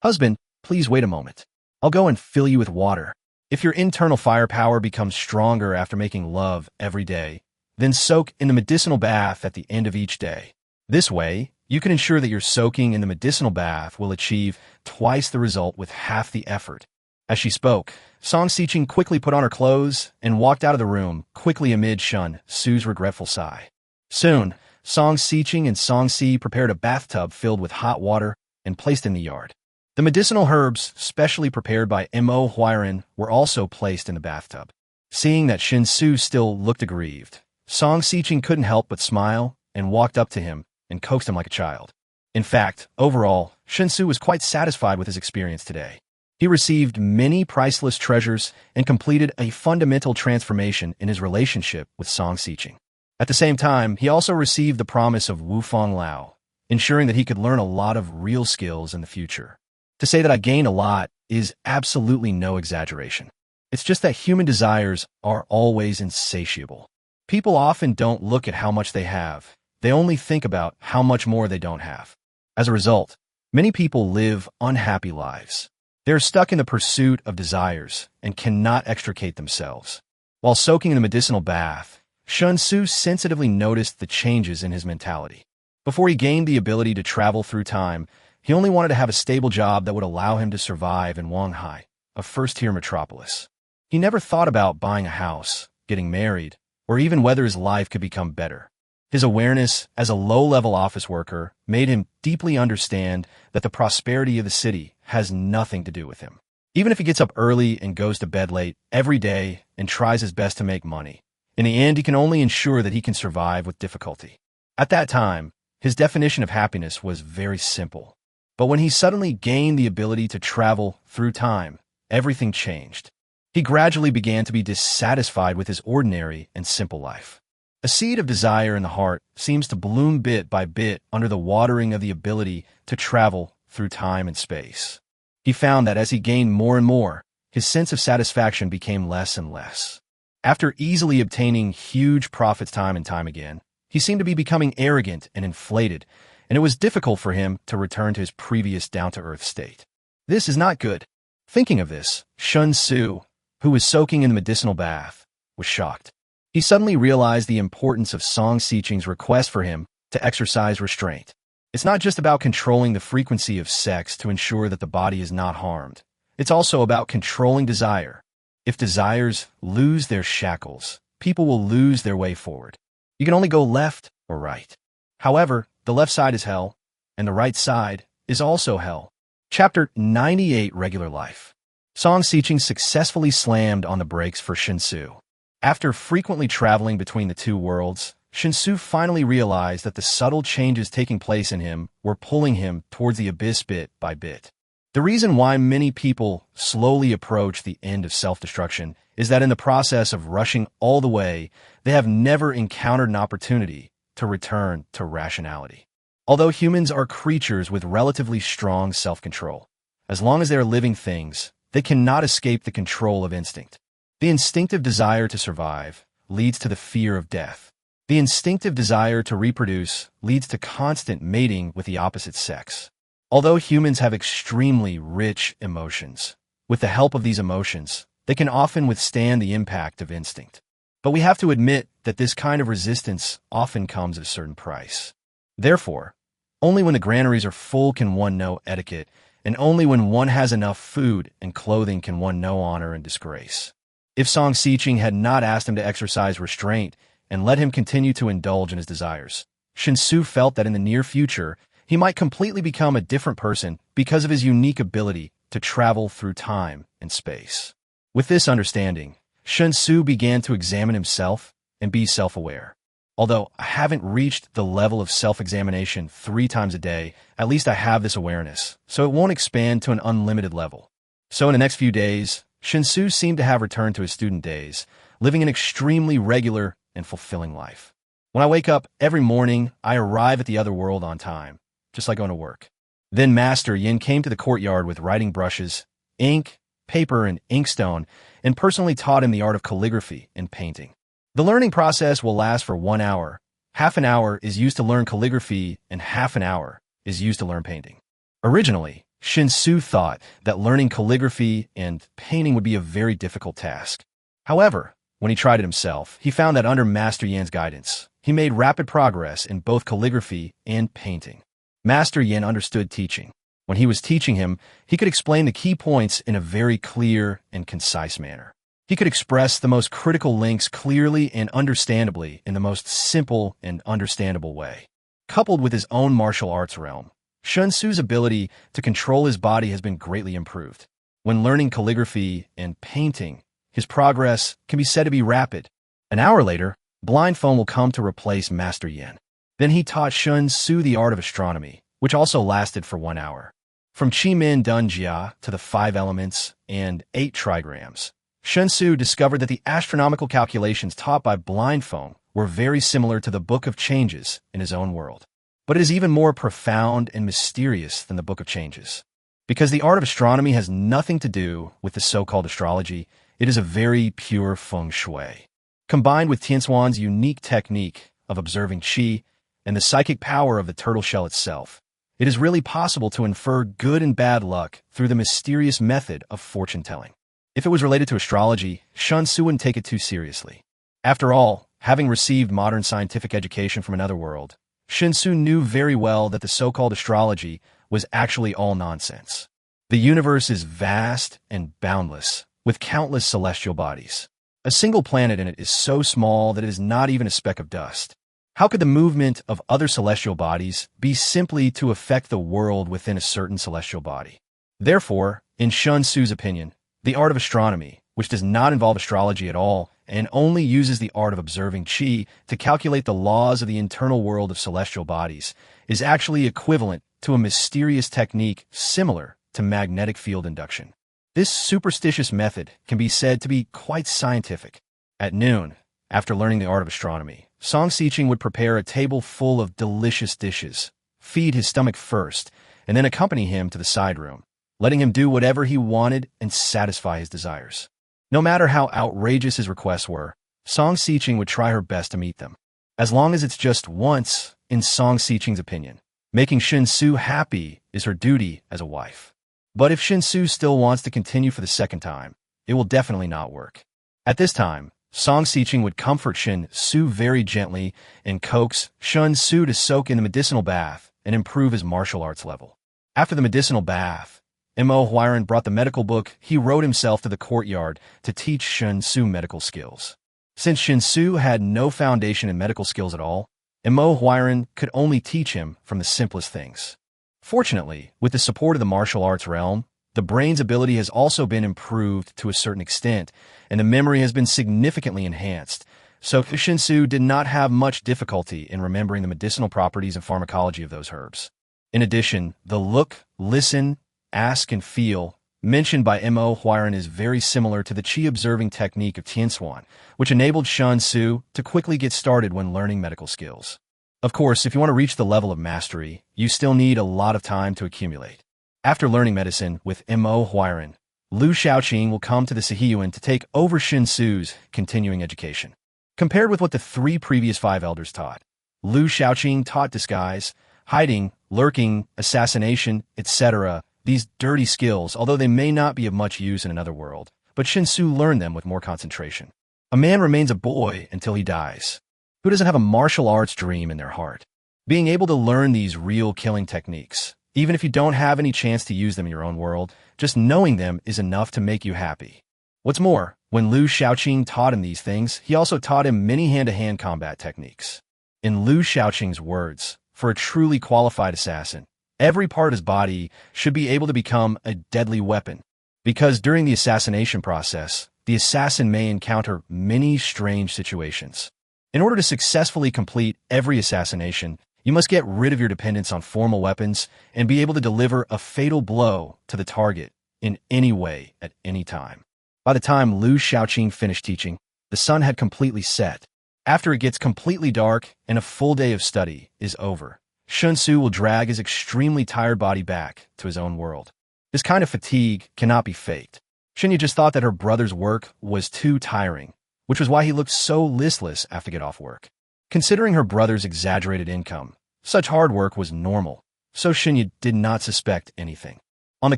Husband, please wait a moment. I'll go and fill you with water. If your internal firepower becomes stronger after making love every day, then soak in the medicinal bath at the end of each day. This way, you can ensure that your soaking in the medicinal bath will achieve twice the result with half the effort. As she spoke, Song Xiqing quickly put on her clothes and walked out of the room, quickly amid Shen Xu's regretful sigh. Soon, Song Xiqing and Song Si prepared a bathtub filled with hot water and placed in the yard. The medicinal herbs, specially prepared by Mo Huiran, were also placed in the bathtub. Seeing that Shen Xu still looked aggrieved, Song Xiqing couldn't help but smile and walked up to him and coaxed him like a child. In fact, overall, Shen Xu was quite satisfied with his experience today. He received many priceless treasures and completed a fundamental transformation in his relationship with Song Xiqing. At the same time, he also received the promise of Wufang Lao, ensuring that he could learn a lot of real skills in the future. To say that I gained a lot is absolutely no exaggeration. It's just that human desires are always insatiable. People often don't look at how much they have. They only think about how much more they don't have. As a result, many people live unhappy lives. They're stuck in the pursuit of desires and cannot extricate themselves. While soaking in the medicinal bath, Shen Xu sensitively noticed the changes in his mentality. Before he gained the ability to travel through time, he only wanted to have a stable job that would allow him to survive in Wanghai, a first-tier metropolis. He never thought about buying a house, getting married, or even whether his life could become better. His awareness as a low-level office worker made him deeply understand that the prosperity of the city has nothing to do with him. Even if he gets up early and goes to bed late every day and tries his best to make money, in the end he can only ensure that he can survive with difficulty. At that time, his definition of happiness was very simple. But when he suddenly gained the ability to travel through time, everything changed. He gradually began to be dissatisfied with his ordinary and simple life. A seed of desire in the heart seems to bloom bit by bit under the watering of the ability to travel through time and space. He found that as he gained more and more, his sense of satisfaction became less and less. After easily obtaining huge profits time and time again, he seemed to be becoming arrogant and inflated, and it was difficult for him to return to his previous down-to-earth state. This is not good. Thinking of this, Shen Xu, who was soaking in the medicinal bath, was shocked. He suddenly realized the importance of Song Xiqing's request for him to exercise restraint. It's not just about controlling the frequency of sex to ensure that the body is not harmed. It's also about controlling desire. If desires lose their shackles, people will lose their way forward. You can only go left or right. However, the left side is hell, and the right side is also hell. Chapter 98, Regular Life. Song Xiqing successfully slammed on the brakes for Shen Xu. After frequently traveling between the two worlds, Shen Xu finally realized that the subtle changes taking place in him were pulling him towards the abyss bit by bit. The reason why many people slowly approach the end of self-destruction is that in the process of rushing all the way, they have never encountered an opportunity to return to rationality. Although humans are creatures with relatively strong self-control, as long as they are living things, they cannot escape the control of instinct. The instinctive desire to survive leads to the fear of death. The instinctive desire to reproduce leads to constant mating with the opposite sex. Although humans have extremely rich emotions, with the help of these emotions, they can often withstand the impact of instinct. But we have to admit that this kind of resistance often comes at a certain price. Therefore, only when the granaries are full can one know etiquette, and only when one has enough food and clothing can one know honor and disgrace. If Song Xiqing had not asked him to exercise restraint and let him continue to indulge in his desires, Shen Xu felt that in the near future, he might completely become a different person because of his unique ability to travel through time and space. With this understanding, Shen Xu began to examine himself and be self-aware. Although I haven't reached the level of self-examination 3 times a day, at least I have this awareness, so it won't expand to an unlimited level. So in the next few days, Shen Xu seemed to have returned to his student days, living an extremely regular and fulfilling life. When I wake up every morning, I arrive at the other world on time, just like going to work. Then Master Yin came to the courtyard with writing brushes, ink, paper, and inkstone, and personally taught him the art of calligraphy and painting. The learning process will last for 1 hour. Half an hour is used to learn calligraphy, and half an hour is used to learn painting. Originally, Shen Xu thought that learning calligraphy and painting would be a very difficult task. However, when he tried it himself, he found that under Master Yan's guidance, he made rapid progress in both calligraphy and painting. Master Yan understood teaching. When he was teaching him, he could explain the key points in a very clear and concise manner. He could express the most critical links clearly and understandably in the most simple and understandable way. Coupled with his own martial arts realm, Shen Xu's ability to control his body has been greatly improved. When learning calligraphy and painting, his progress can be said to be rapid. An hour later, Blind Phone will come to replace Master Yan. Then he taught Shen Xu the art of astronomy, which also lasted for 1 hour. From Qi Min Dun Jia to the 5 elements and 8 trigrams, Shen Xu discovered that the astronomical calculations taught by Blind Phone were very similar to the Book of Changes in his own world. But it is even more profound and mysterious than the Book of Changes. Because the art of astronomy has nothing to do with the so-called astrology, it is a very pure feng shui. Combined with Tianxuan's unique technique of observing qi and the psychic power of the turtle shell itself, it is really possible to infer good and bad luck through the mysterious method of fortune-telling. If it was related to astrology, Shen Xu wouldn't take it too seriously. After all, having received modern scientific education from another world, Shen Xu knew very well that the so-called astrology was actually all nonsense. The universe is vast and boundless, with countless celestial bodies. A single planet in it is so small that it is not even a speck of dust. How could the movement of other celestial bodies be simply to affect the world within a certain celestial body? Therefore, in Shen Xu's opinion, the art of astronomy, which does not involve astrology at all and only uses the art of observing qi to calculate the laws of the internal world of celestial bodies, is actually equivalent to a mysterious technique similar to magnetic field induction. This superstitious method can be said to be quite scientific. At noon, after learning the art of astronomy, Song Xiqing would prepare a table full of delicious dishes, feed his stomach first, and then accompany him to the side room, letting him do whatever he wanted and satisfy his desires. No matter how outrageous his requests were, Song Xiqing would try her best to meet them. As long as it's just once, in Song Xiqing's opinion, making Shen Xu happy is her duty as a wife. But if Shen Xu still wants to continue for the second time, it will definitely not work. At this time, Song Xiqing would comfort Shen Xu very gently and coax Shen Xu to soak in the medicinal bath and improve his martial arts level. After the medicinal bath, Mo Huairan brought the medical book he wrote himself to the courtyard to teach Shen Xu medical skills. Since Shen Xu had no foundation in medical skills at all, Mo Huairan could only teach him from the simplest things. Fortunately, with the support of the martial arts realm, the brain's ability has also been improved to a certain extent, and the memory has been significantly enhanced, so Shen Xu did not have much difficulty in remembering the medicinal properties and pharmacology of those herbs. In addition, the look, listen, ask, and feel mentioned by Mo Huairan is very similar to the qi-observing technique of Tianxuan, which enabled Shen Xu to quickly get started when learning medical skills. Of course, if you want to reach the level of mastery, you still need a lot of time to accumulate. After learning medicine with Mo Huairan, Lu Shaoqing will come to the Sihiyuan to take over Shen Xu's continuing education. Compared with what the 3 previous 5 elders taught, Lu Shaoqing taught disguise, hiding, lurking, assassination, etc., these dirty skills, although they may not be of much use in another world, but Shen Xu learned them with more concentration. A man remains a boy until he dies. Who doesn't have a martial arts dream in their heart? Being able to learn these real killing techniques, even if you don't have any chance to use them in your own world, just knowing them is enough to make you happy. What's more, when Lu Shaoqing taught him these things, he also taught him many hand-to-hand combat techniques. In Lu Shaoqing's words, for a truly qualified assassin, every part of his body should be able to become a deadly weapon, because during the assassination process, the assassin may encounter many strange situations. In order to successfully complete every assassination, you must get rid of your dependence on formal weapons and be able to deliver a fatal blow to the target in any way at any time. By the time Lu Shaoqing finished teaching, the sun had completely set. After it gets completely dark and a full day of study is over, Shen Xu will drag his extremely tired body back to his own world. This kind of fatigue cannot be faked. Shinya just thought that her brother's work was too tiring, which was why he looked so listless after get off work. Considering her brother's exaggerated income, such hard work was normal, so Shinya did not suspect anything. On the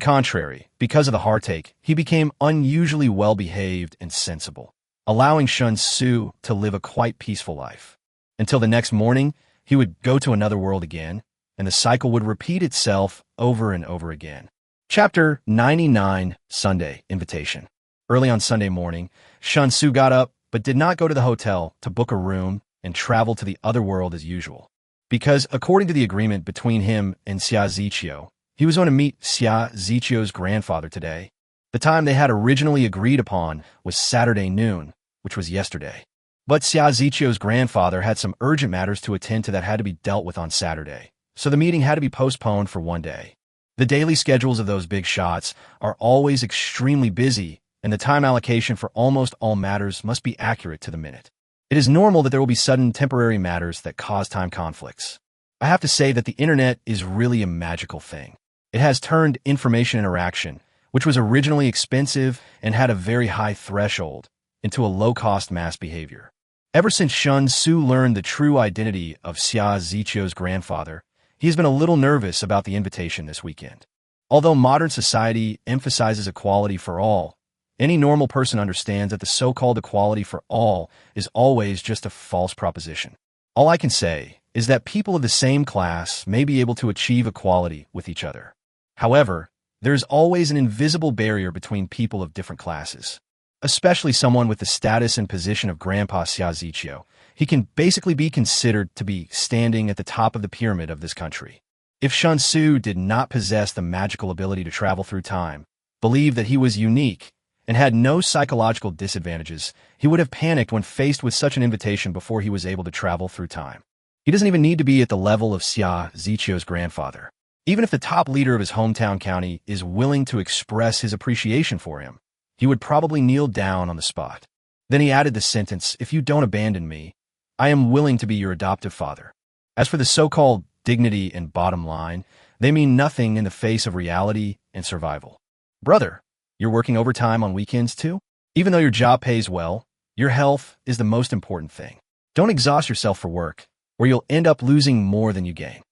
contrary, because of the heartache, he became unusually well-behaved and sensible, allowing Shen Xu to live a quite peaceful life. Until the next morning, he would go to another world again, and the cycle would repeat itself over and over again. Chapter 99, Sunday Invitation. Early on Sunday morning, Shen Xu got up but did not go to the hotel to book a room and travel to the other world as usual. Because, according to the agreement between him and Xia Ziqiu, he was going to meet Xia Ziqiu's grandfather today. The time they had originally agreed upon was Saturday noon, which was yesterday. But Xia Ziqiu's grandfather had some urgent matters to attend to that had to be dealt with on Saturday, so the meeting had to be postponed for one day. The daily schedules of those big shots are always extremely busy, and the time allocation for almost all matters must be accurate to the minute. It is normal that there will be sudden temporary matters that cause time conflicts. I have to say that the internet is really a magical thing. It has turned information interaction, which was originally expensive and had a very high threshold, into a low-cost mass behavior. Ever since Shen Xu learned the true identity of Xia Ziqiu's grandfather, he has been a little nervous about the invitation this weekend. Although modern society emphasizes equality for all, any normal person understands that the so-called equality for all is always just a false proposition. All I can say is that people of the same class may be able to achieve equality with each other. However, there is always an invisible barrier between people of different classes. Especially someone with the status and position of Grandpa Xia Ziqiu. He can basically be considered to be standing at the top of the pyramid of this country. If Shen Xu did not possess the magical ability to travel through time, believed that he was unique, and had no psychological disadvantages, he would have panicked when faced with such an invitation before he was able to travel through time. He doesn't even need to be at the level of Xia Ziqiu's grandfather. Even if the top leader of his hometown county is willing to express his appreciation for him, he would probably kneel down on the spot. Then he added the sentence, "If you don't abandon me, I am willing to be your adoptive father." As for the so-called dignity and bottom line, they mean nothing in the face of reality and survival. Brother, you're working overtime on weekends too? Even though your job pays well, your health is the most important thing. Don't exhaust yourself for work, or you'll end up losing more than you gain.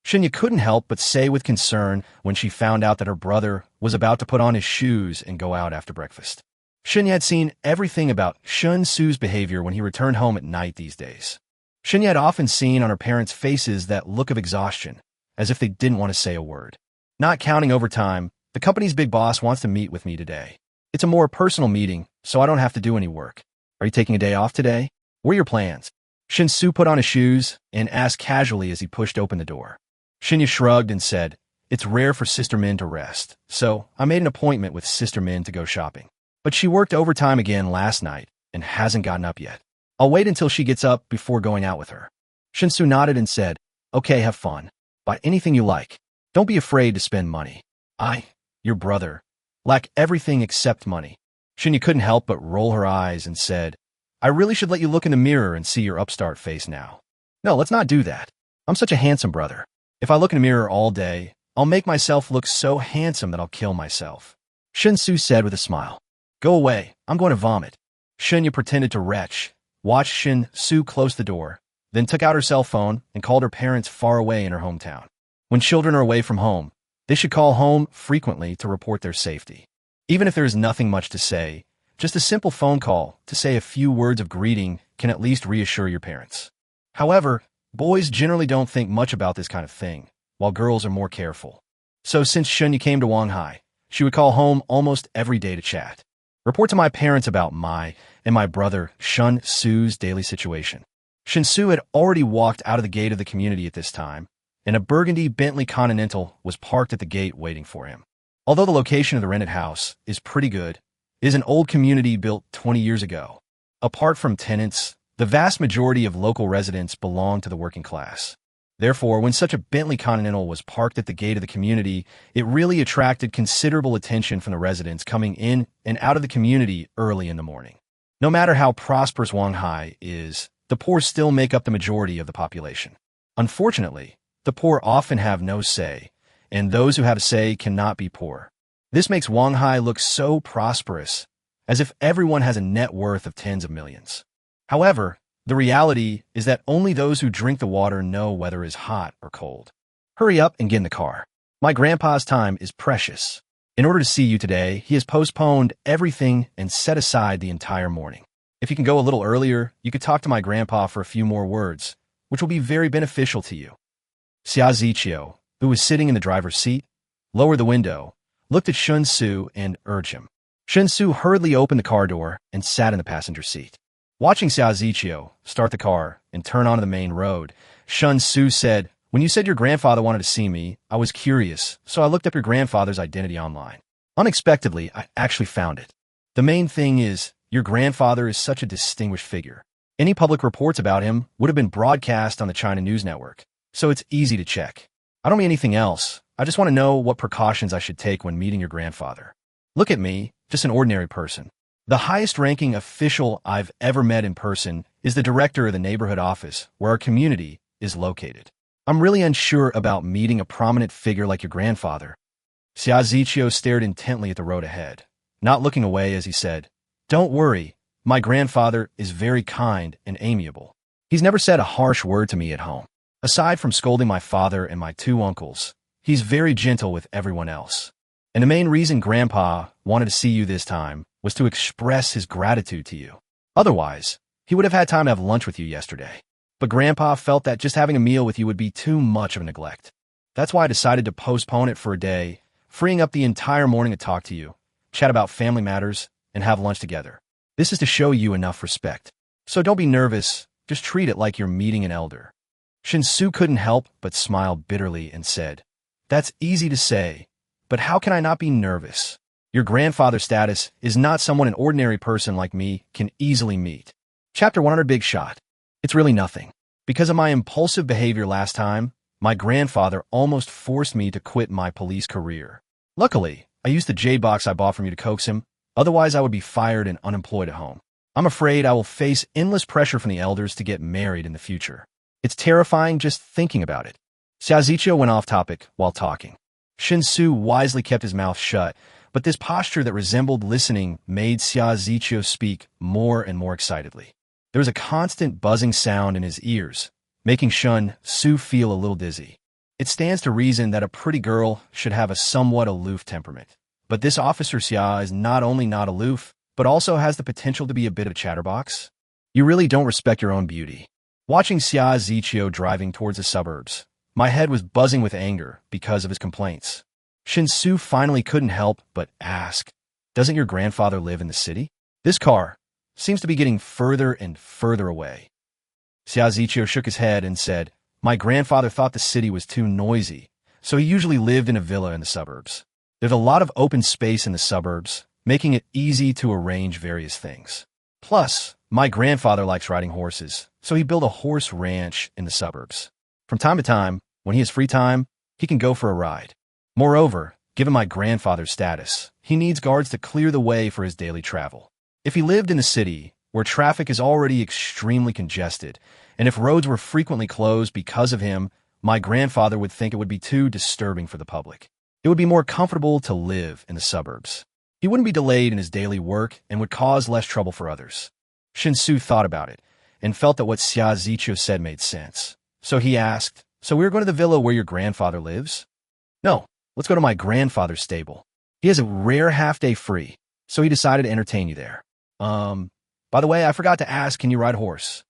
Shinya couldn't help but say with concern when she found out that her brother was about to put on his shoes and go out after breakfast. Shinya had seen everything about Shen Xu's behavior when he returned home at night these days. Shinya had often seen on her parents' faces that look of exhaustion, as if they didn't want to say a word. Not counting overtime, the company's big boss wants to meet with me today. It's a more personal meeting, so I don't have to do any work. Are you taking a day off today? What are your plans? Shen Xu put on his shoes and asked casually as he pushed open the door. Shinya shrugged and said, "It's rare for Sister Min to rest, so I made an appointment with Sister Min to go shopping. But she worked overtime again last night and hasn't gotten up yet. I'll wait until she gets up before going out with her." Shen Xu nodded and said, "Okay, have fun. Buy anything you like. Don't be afraid to spend money. I, your brother, lack everything except money." Shinya couldn't help but roll her eyes and said, "I really should let you look in the mirror and see your upstart face now. No, let's not do that. I'm such a handsome brother. If I look in the mirror all day, I'll make myself look so handsome that I'll kill myself." Shen Xu said with a smile. "Go away, I'm going to vomit." Shinya pretended to retch, watched Shen Xu close the door, then took out her cell phone and called her parents far away in her hometown. When children are away from home, they should call home frequently to report their safety. Even if there is nothing much to say, just a simple phone call to say a few words of greeting can at least reassure your parents. However, boys generally don't think much about this kind of thing, while girls are more careful. So since Shinya came to Wanghai, she would call home almost every day to chat. Report to my parents about my and my brother Shen Xu's daily situation. Shen Xu had already walked out of the gate of the community at this time, and a burgundy Bentley Continental was parked at the gate waiting for him. Although the location of the rented house is pretty good, it is an old community built 20 years ago. Apart from tenants, the vast majority of local residents belong to the working class. Therefore, when such a Bentley Continental was parked at the gate of the community, it really attracted considerable attention from the residents coming in and out of the community early in the morning. No matter how prosperous Wanghai is, the poor still make up the majority of the population. Unfortunately, the poor often have no say, and those who have a say cannot be poor. This makes Wang Hai look so prosperous, as if everyone has a net worth of tens of millions. However, the reality is that only those who drink the water know whether it is hot or cold. Hurry up and get in the car. My grandpa's time is precious. In order to see you today, he has postponed everything and set aside the entire morning. If you can go a little earlier, you could talk to my grandpa for a few more words, which will be very beneficial to you. Xia Ziqiu, who was sitting in the driver's seat, lowered the window, looked at Shen Xu and urged him. Shen Xu hurriedly opened the car door and sat in the passenger seat. Watching Xia Ziqiu start the car and turn onto the main road, Shen Xu said, "When you said your grandfather wanted to see me, I was curious, so I looked up your grandfather's identity online. Unexpectedly, I actually found it. The main thing is, your grandfather is such a distinguished figure. Any public reports about him would have been broadcast on the China News Network, so it's easy to check. I don't mean anything else. I just want to know what precautions I should take when meeting your grandfather. Look at me, just an ordinary person. The highest-ranking official I've ever met in person is the director of the neighborhood office where our community is located. I'm really unsure about meeting a prominent figure like your grandfather." Xia Ziqiu stared intently at the road ahead, not looking away as he said, "Don't worry, my grandfather is very kind and amiable. He's never said a harsh word to me at home. Aside from scolding my father and my two uncles, he's very gentle with everyone else. And the main reason Grandpa wanted to see you this time was to express his gratitude to you. Otherwise, he would have had time to have lunch with you yesterday. But Grandpa felt that just having a meal with you would be too much of a neglect. That's why I decided to postpone it for a day, freeing up the entire morning to talk to you, chat about family matters, and have lunch together. This is to show you enough respect. So don't be nervous, just treat it like you're meeting an elder." Shen Xu couldn't help but smile bitterly and said, "That's easy to say, but how can I not be nervous? Your grandfather's status is not someone an ordinary person like me can easily meet." Chapter 100 Big Shot. It's really nothing. Because of my impulsive behavior last time, my grandfather almost forced me to quit my police career. Luckily, I used the jade box I bought from you to coax him, otherwise I would be fired and unemployed at home. I'm afraid I will face endless pressure from the elders to get married in the future. It's terrifying just thinking about it. Xia Ziqiu went off topic while talking. Shen Xu wisely kept his mouth shut, but this posture that resembled listening made Xia Ziqiu speak more and more excitedly. There was a constant buzzing sound in his ears, making Shen Xu feel a little dizzy. It stands to reason that a pretty girl should have a somewhat aloof temperament. But this Officer Xia is not only not aloof, but also has the potential to be a bit of a chatterbox. You really don't respect your own beauty. Watching Xia Ziqiu driving towards the suburbs, my head was buzzing with anger because of his complaints. Shen Xu finally couldn't help but ask, "Doesn't your grandfather live in the city? This car seems to be getting further and further away." Xia Ziqiu shook his head and said, "My grandfather thought the city was too noisy, so he usually lived in a villa in the suburbs. There's a lot of open space in the suburbs, making it easy to arrange various things. Plus, my grandfather likes riding horses, so he built a horse ranch in the suburbs. From time to time, when he has free time, he can go for a ride. Moreover, given my grandfather's status, he needs guards to clear the way for his daily travel. If he lived in the city, where traffic is already extremely congested, and if roads were frequently closed because of him, my grandfather would think it would be too disturbing for the public. It would be more comfortable to live in the suburbs. He wouldn't be delayed in his daily work and would cause less trouble for others." Shen Xu thought about it and felt that what Xia Ziqiu said made sense. So he asked, "So we're going to the villa where your grandfather lives?" "No, let's go to my grandfather's stable. He has a rare half-day free, so he decided to entertain you there. By the way, I forgot to ask, can you ride a horse?"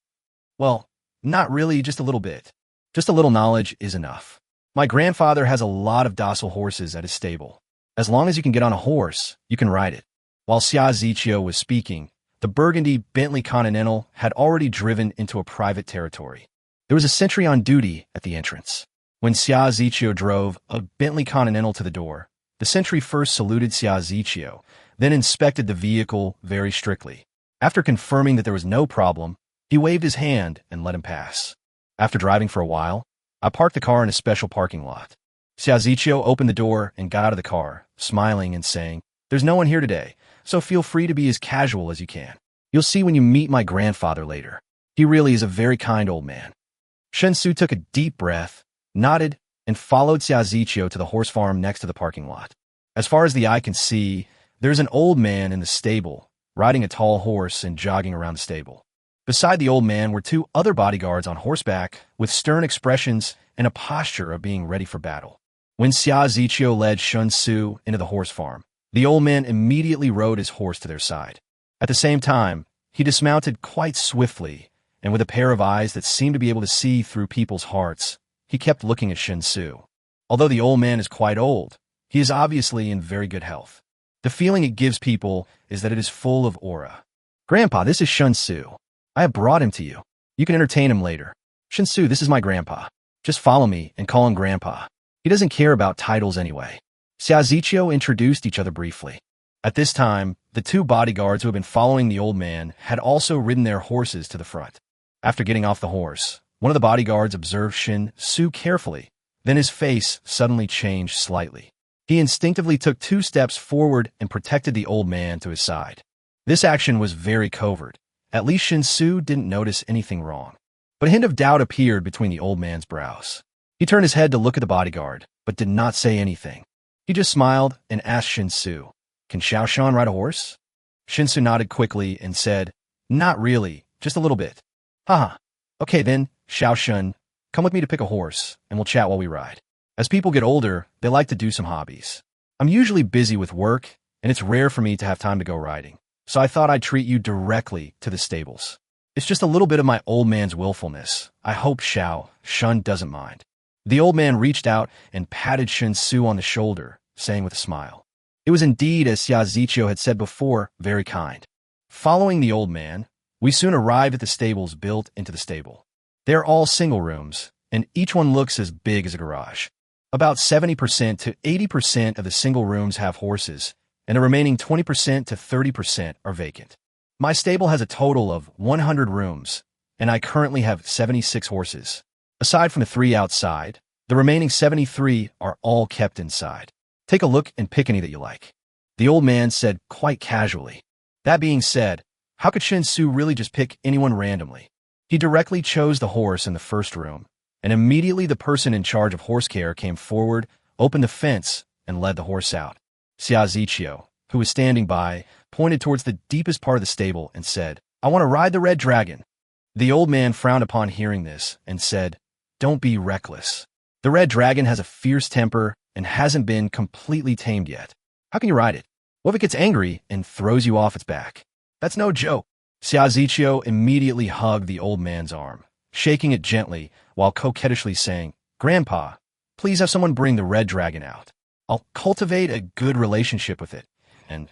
"Well, not really, just a little bit. Just a little knowledge is enough. My grandfather has a lot of docile horses at his stable. As long as you can get on a horse, you can ride it." While Xia Ziqiu was speaking, the burgundy Bentley Continental had already driven into a private territory. There was a sentry on duty at the entrance. When Xia Ziqiu drove a Bentley Continental to the door, the sentry first saluted Xia Ziqiu, then inspected the vehicle very strictly. After confirming that there was no problem, he waved his hand and let him pass. After driving for a while, I parked the car in a special parking lot. Xia Ziqiu opened the door and got out of the car, smiling and saying, "There's no one here today, so feel free to be as casual as you can. You'll see when you meet my grandfather later. He really is a very kind old man." Shen Xu took a deep breath, nodded, and followed Xia Ziqiu to the horse farm next to the parking lot. As far as the eye can see, there's an old man in the stable, riding a tall horse and jogging around the stable. Beside the old man were two other bodyguards on horseback with stern expressions and a posture of being ready for battle. When Xia Ziqiu led Shen Xu into the horse farm, the old man immediately rode his horse to their side. At the same time, he dismounted quite swiftly, and with a pair of eyes that seemed to be able to see through people's hearts, he kept looking at Shen Xu. Although the old man is quite old, he is obviously in very good health. The feeling it gives people is that it is full of aura. "Grandpa, this is Shen Xu. I have brought him to you. You can entertain him later. Shen Xu, this is my grandpa. Just follow me and call him Grandpa. He doesn't care about titles anyway." Xia Ziqiu introduced each other briefly. At this time, the two bodyguards who had been following the old man had also ridden their horses to the front. After getting off the horse, one of the bodyguards observed Shen Xu carefully. Then his face suddenly changed slightly. He instinctively took 2 steps forward and protected the old man to his side. This action was very covert. At least Shen Xu didn't notice anything wrong. But a hint of doubt appeared between the old man's brows. He turned his head to look at the bodyguard, but did not say anything. He just smiled and asked Shen Xu, "Can Xiao Shan ride a horse?" Shen Xu nodded quickly and said, "Not really, just a little bit." "Haha. Okay then, Xiao Shan, come with me to pick a horse, and we'll chat while we ride. As people get older, they like to do some hobbies. I'm usually busy with work, and it's rare for me to have time to go riding, so I thought I'd treat you directly to the stables. It's just a little bit of my old man's willfulness. I hope Xiao Shan doesn't mind." The old man reached out and patted Shen Xu on the shoulder, saying with a smile. It was indeed, as Xia Ziqiu had said before, very kind. Following the old man, we soon arrived at the stables built into the stable. They are all single rooms, and each one looks as big as a garage. About 70% to 80% of the single rooms have horses, and the remaining 20% to 30% are vacant. My stable has a total of 100 rooms, and I currently have 76 horses. Aside from the 3 outside, the remaining 73 are all kept inside. Take a look and pick any that you like." The old man said quite casually. That being said, how could Shen Xu really just pick anyone randomly? He directly chose the horse in the first room, and immediately the person in charge of horse care came forward, opened the fence, and led the horse out. Xia Ziqiu, who was standing by, pointed towards the deepest part of the stable and said, "I want to ride the red dragon." The old man frowned upon hearing this and said, "Don't be reckless. The red dragon has a fierce temper and hasn't been completely tamed yet. How can you ride it? What if it gets angry and throws you off its back? That's no joke." Xia Ziqiu immediately hugged the old man's arm, shaking it gently while coquettishly saying, "Grandpa, please have someone bring the red dragon out. I'll cultivate a good relationship with it, and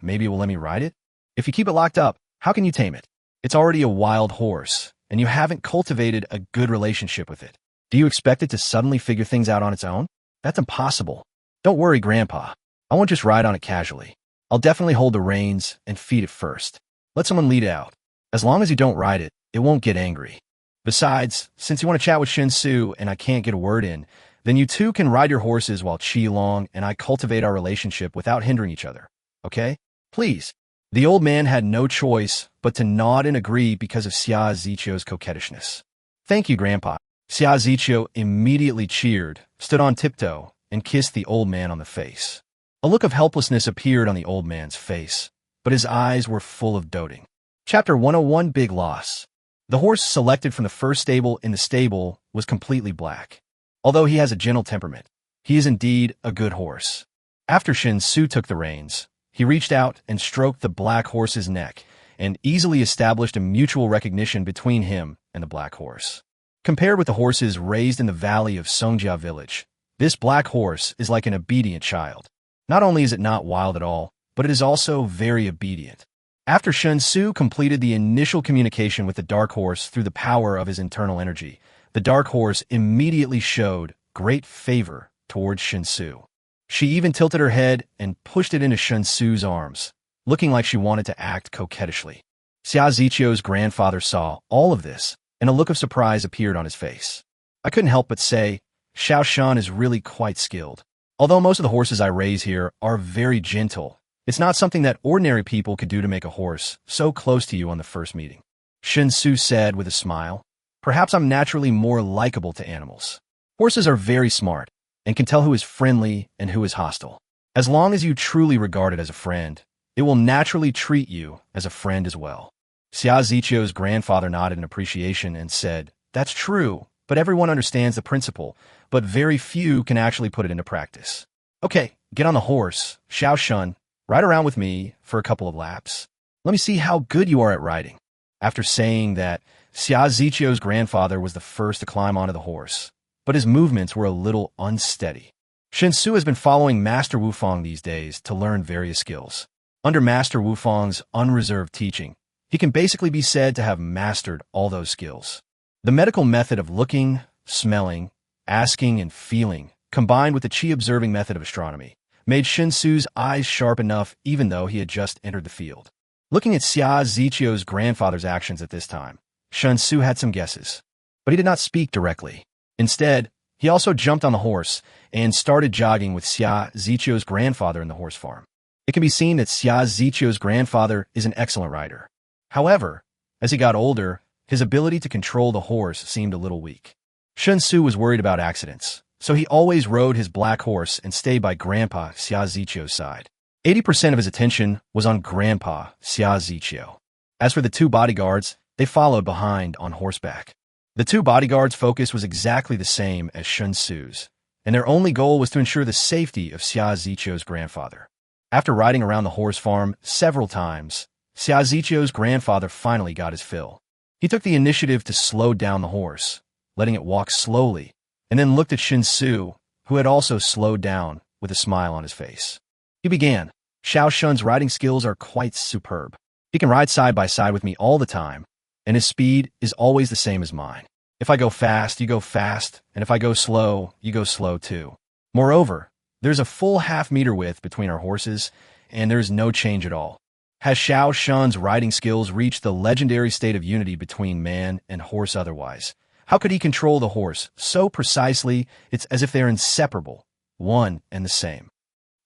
maybe it will let me ride it. If you keep it locked up, how can you tame it? It's already a wild horse, and you haven't cultivated a good relationship with it. Do you expect it to suddenly figure things out on its own? That's impossible. Don't worry, Grandpa. I won't just ride on it casually. I'll definitely hold the reins and feed it first. Let someone lead it out. As long as you don't ride it, it won't get angry. Besides, since you want to chat with Shen Xu and I can't get a word in, then you two can ride your horses while Qi and I cultivate our relationship without hindering each other. Okay? Please." The old man had no choice but to nod and agree because of Xia Ziqiu's coquettishness. "Thank you, Grandpa." Xia Ziqiu immediately cheered, stood on tiptoe, and kissed the old man on the face. A look of helplessness appeared on the old man's face, but his eyes were full of doting. Chapter 101, Big Loss. The horse selected from the first stable in the stable was completely black. Although he has a gentle temperament, he is indeed a good horse. After Shen Xu took the reins, he reached out and stroked the black horse's neck and easily established a mutual recognition between him and the black horse. Compared with the horses raised in the valley of Songjia village, this black horse is like an obedient child. Not only is it not wild at all, but it is also very obedient. After Shen Xu completed the initial communication with the dark horse through the power of his internal energy, the dark horse immediately showed great favor towards Shen Xu. She even tilted her head and pushed it into Shen Xu's arms, looking like she wanted to act coquettishly. Xia Ziqiu's grandfather saw all of this, and a look of surprise appeared on his face. I couldn't help but say, Xiao Shan is really quite skilled. Although most of the horses I raise here are very gentle, it's not something that ordinary people could do to make a horse so close to you on the first meeting. Shen Xu said with a smile, "Perhaps I'm naturally more likable to animals. Horses are very smart and can tell who is friendly and who is hostile. As long as you truly regard it as a friend, it will naturally treat you as a friend as well. Xia Zichio's grandfather nodded in appreciation and said, "That's true, but everyone understands the principle, but very few can actually put it into practice. Okay, get on the horse, Xiao Shun, ride around with me for a couple of laps. Let me see how good you are at riding." After saying that, Xia Zichio's grandfather was the first to climb onto the horse, but his movements were a little unsteady. Shen Xu has been following Master Wufang these days to learn various skills. Under Master Wufang's unreserved teaching, he can basically be said to have mastered all those skills. The medical method of looking, smelling, asking, and feeling, combined with the qi-observing method of astronomy, made Shen Xu's eyes sharp enough even though he had just entered the field. Looking at Xia Zichio's grandfather's actions at this time, Shen Xu had some guesses, but he did not speak directly. Instead, he also jumped on the horse and started jogging with Xia Zichio's grandfather in the horse farm. It can be seen that Xia Zichio's grandfather is an excellent rider. However, as he got older, his ability to control the horse seemed a little weak. Shen Xu was worried about accidents, so he always rode his black horse and stayed by Grandpa Xia Zichio's side. 80% of his attention was on Grandpa Xia Zichio. As for the two bodyguards, they followed behind on horseback. The two bodyguards' focus was exactly the same as Shen Xu's, and their only goal was to ensure the safety of Xia Zichio's grandfather. After riding around the horse farm several times, Xia Zichio's grandfather finally got his fill. He took the initiative to slow down the horse, letting it walk slowly, and then looked at Shen Xu, who had also slowed down with a smile on his face. He began, "Xiao Shun's riding skills are quite superb. He can ride side by side with me all the time, and his speed is always the same as mine. If I go fast, you go fast, and if I go slow, you go slow too. Moreover, there's a full half-meter width between our horses, and there's no change at all. Has Xiao Shun's riding skills reached the legendary state of unity between man and horse otherwise? How could he control the horse so precisely it's as if they're inseparable, one and the same?"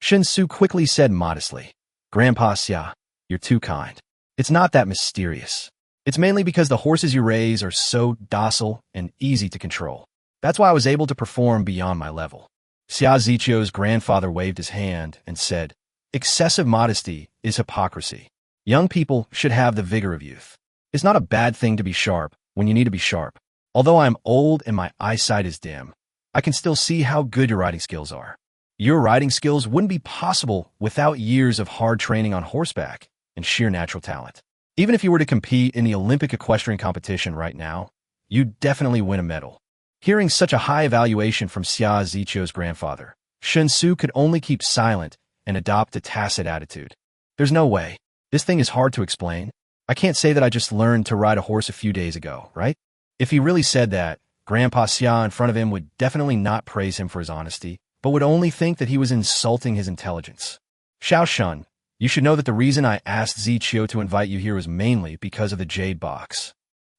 Shen Xu quickly said modestly, "Grandpa Xia, you're too kind. It's not that mysterious. It's mainly because the horses you raise are so docile and easy to control. That's why I was able to perform beyond my level." Xia Zichio's grandfather waved his hand and said, "Excessive modesty is hypocrisy. Young people should have the vigor of youth. It's not a bad thing to be sharp when you need to be sharp. Although I'm old and my eyesight is dim, I can still see how good your riding skills are. Your riding skills wouldn't be possible without years of hard training on horseback and sheer natural talent. Even if you were to compete in the Olympic equestrian competition right now, you'd definitely win a medal." Hearing such a high evaluation from Xia Zichio's grandfather, Shen Xu could only keep silent and adopt a tacit attitude. "There's no way. This thing is hard to explain. I can't say that I just learned to ride a horse a few days ago, right?" If he really said that, Grandpa Xia in front of him would definitely not praise him for his honesty, but would only think that he was insulting his intelligence. "Xiao Shun, you should know that the reason I asked Zichio to invite you here was mainly because of the jade box."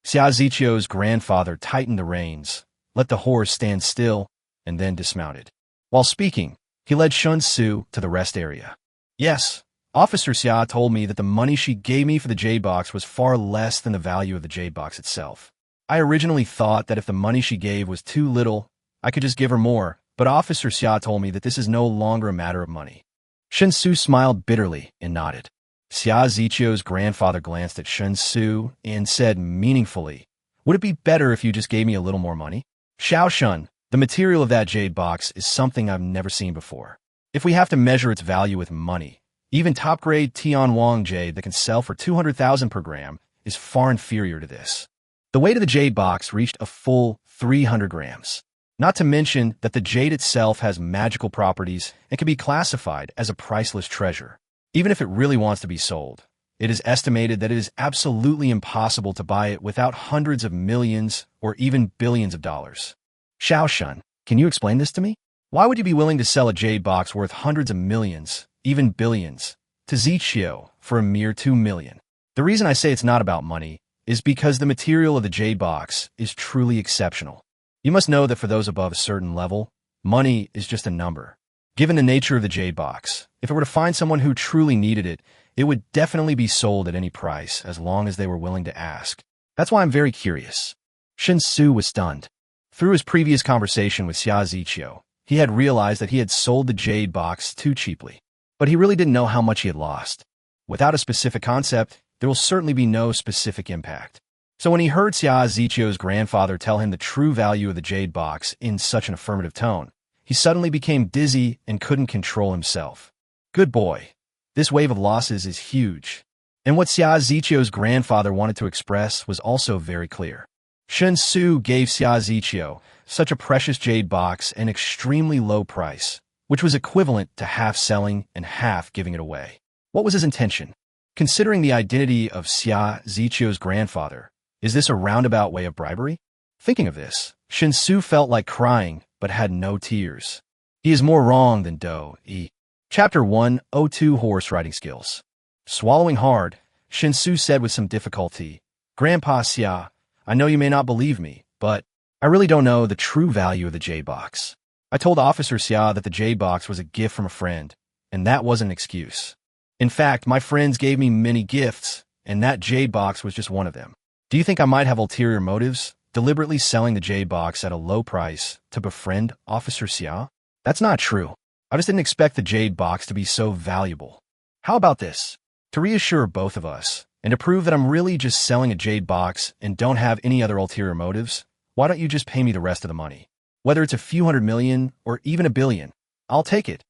Xia Zichio's grandfather tightened the reins, let the horse stand still, and then dismounted. While speaking, he led Shen Xu to the rest area. "Yes, Officer Xia told me that the money she gave me for the jade box was far less than the value of the jade box itself. I originally thought that if the money she gave was too little, I could just give her more, but Officer Xia told me that this is no longer a matter of money." Shen Xu smiled bitterly and nodded. Xia Zichio's grandfather glanced at Shen Xu and said meaningfully, "Would it be better if you just gave me a little more money? Xiao Shun, the material of that jade box is something I've never seen before. If we have to measure its value with money, even top-grade Tianwang jade that can sell for 200,000 per gram is far inferior to this. The weight of the jade box reached a full 300 grams. Not to mention that the jade itself has magical properties and can be classified as a priceless treasure. Even if it really wants to be sold, it is estimated that it is absolutely impossible to buy it without hundreds of millions or even billions of dollars. Xiao Shun, can you explain this to me? Why would you be willing to sell a jade box worth hundreds of millions, even billions, to Zichio for a mere 2 million? The reason I say it's not about money is because the material of the jade box is truly exceptional. You must know that for those above a certain level, money is just a number. Given the nature of the jade box, if it were to find someone who truly needed it, it would definitely be sold at any price as long as they were willing to ask. That's why I'm very curious." Shen Xu was stunned. Through his previous conversation with Xia Zichio, He had realized that he had sold the jade box too cheaply. But he really didn't know how much he had lost. Without a specific concept, there will certainly be no specific impact. So when he heard Xia Zichio's grandfather tell him the true value of the jade box in such an affirmative tone, he suddenly became dizzy and couldn't control himself. Good boy. This wave of losses is huge. And what Xia Zichio's grandfather wanted to express was also very clear. Shen Xu gave Xia Zichio such a precious jade box an extremely low price, which was equivalent to half selling and half giving it away. What was his intention? Considering the identity of Xia Zichio's grandfather, is this a roundabout way of bribery? Thinking of this, Shen Xu felt like crying, but had no tears. He is more wrong than Do-e. Chapter 102 Horse Riding Skills. Swallowing hard, Shen Xu said with some difficulty, Grandpa Xia, I know you may not believe me, but I really don't know the true value of the jade box. I told Officer Xia that the jade box was a gift from a friend, and that wasn't an excuse. In fact, my friends gave me many gifts, and that jade box was just one of them. Do you think I might have ulterior motives, deliberately selling the jade box at a low price to befriend Officer Xia? That's not true. I just didn't expect the jade box to be so valuable. How about this? To reassure both of us, and to prove that I'm really just selling a jade box and don't have any other ulterior motives, why don't you just pay me the rest of the money? Whether it's a few $100 million or even $1 billion, I'll take it.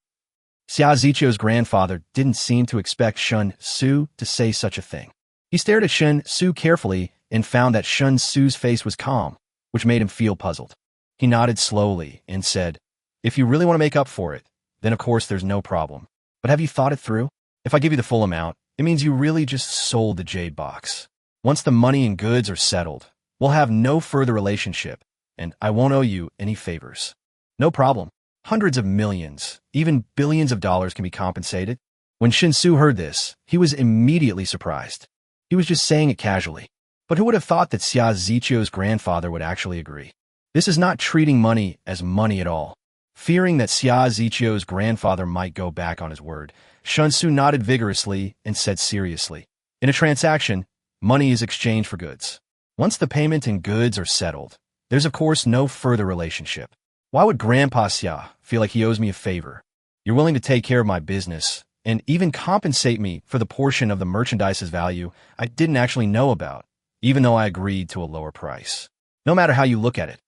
Xia Zichio's grandfather didn't seem to expect Shen Xu to say such a thing. He stared at Shen Xu carefully and found that Shen Xu's face was calm, which made him feel puzzled. He nodded slowly and said, If you really want to make up for it, then of course there's no problem. But have you thought it through? If I give you the full amount, it means you really just sold the jade box. Once the money and goods are settled, we'll have no further relationship, and I won't owe you any favors. No problem. Hundreds of millions, even billions of dollars can be compensated. When Shen Xu heard this, he was immediately surprised. He was just saying it casually. But who would have thought that Xia Zichio's grandfather would actually agree? This is not treating money as money at all. Fearing that Xia Zichio's grandfather might go back on his word, Shen Xu nodded vigorously and said seriously, In a transaction, money is exchanged for goods. Once the payment and goods are settled, there's of course no further relationship. Why would Grandpa Xia feel like he owes me a favor? You're willing to take care of my business and even compensate me for the portion of the merchandise's value I didn't actually know about, even though I agreed to a lower price. No matter how you look at it,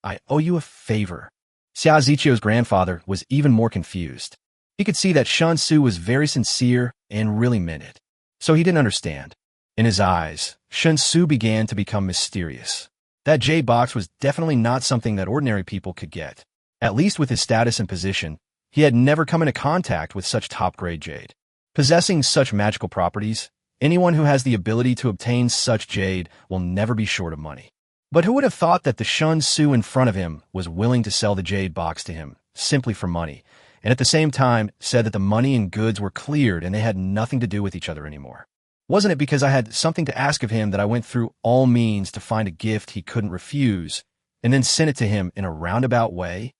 I owe you a favor. Xia Zichio's grandfather was even more confused. He could see that Shen Xu was very sincere and really meant it. So he didn't understand. In his eyes, Shen Xu began to become mysterious. That jade box was definitely not something that ordinary people could get. At least with his status and position, he had never come into contact with such top-grade jade. Possessing such magical properties, anyone who has the ability to obtain such jade will never be short of money. But who would have thought that the Shen Xu in front of him was willing to sell the jade box to him, simply for money, and at the same time said that the money and goods were cleared and they had nothing to do with each other anymore? Wasn't it because I had something to ask of him that I went through all means to find a gift he couldn't refuse, and then sent it to him in a roundabout way?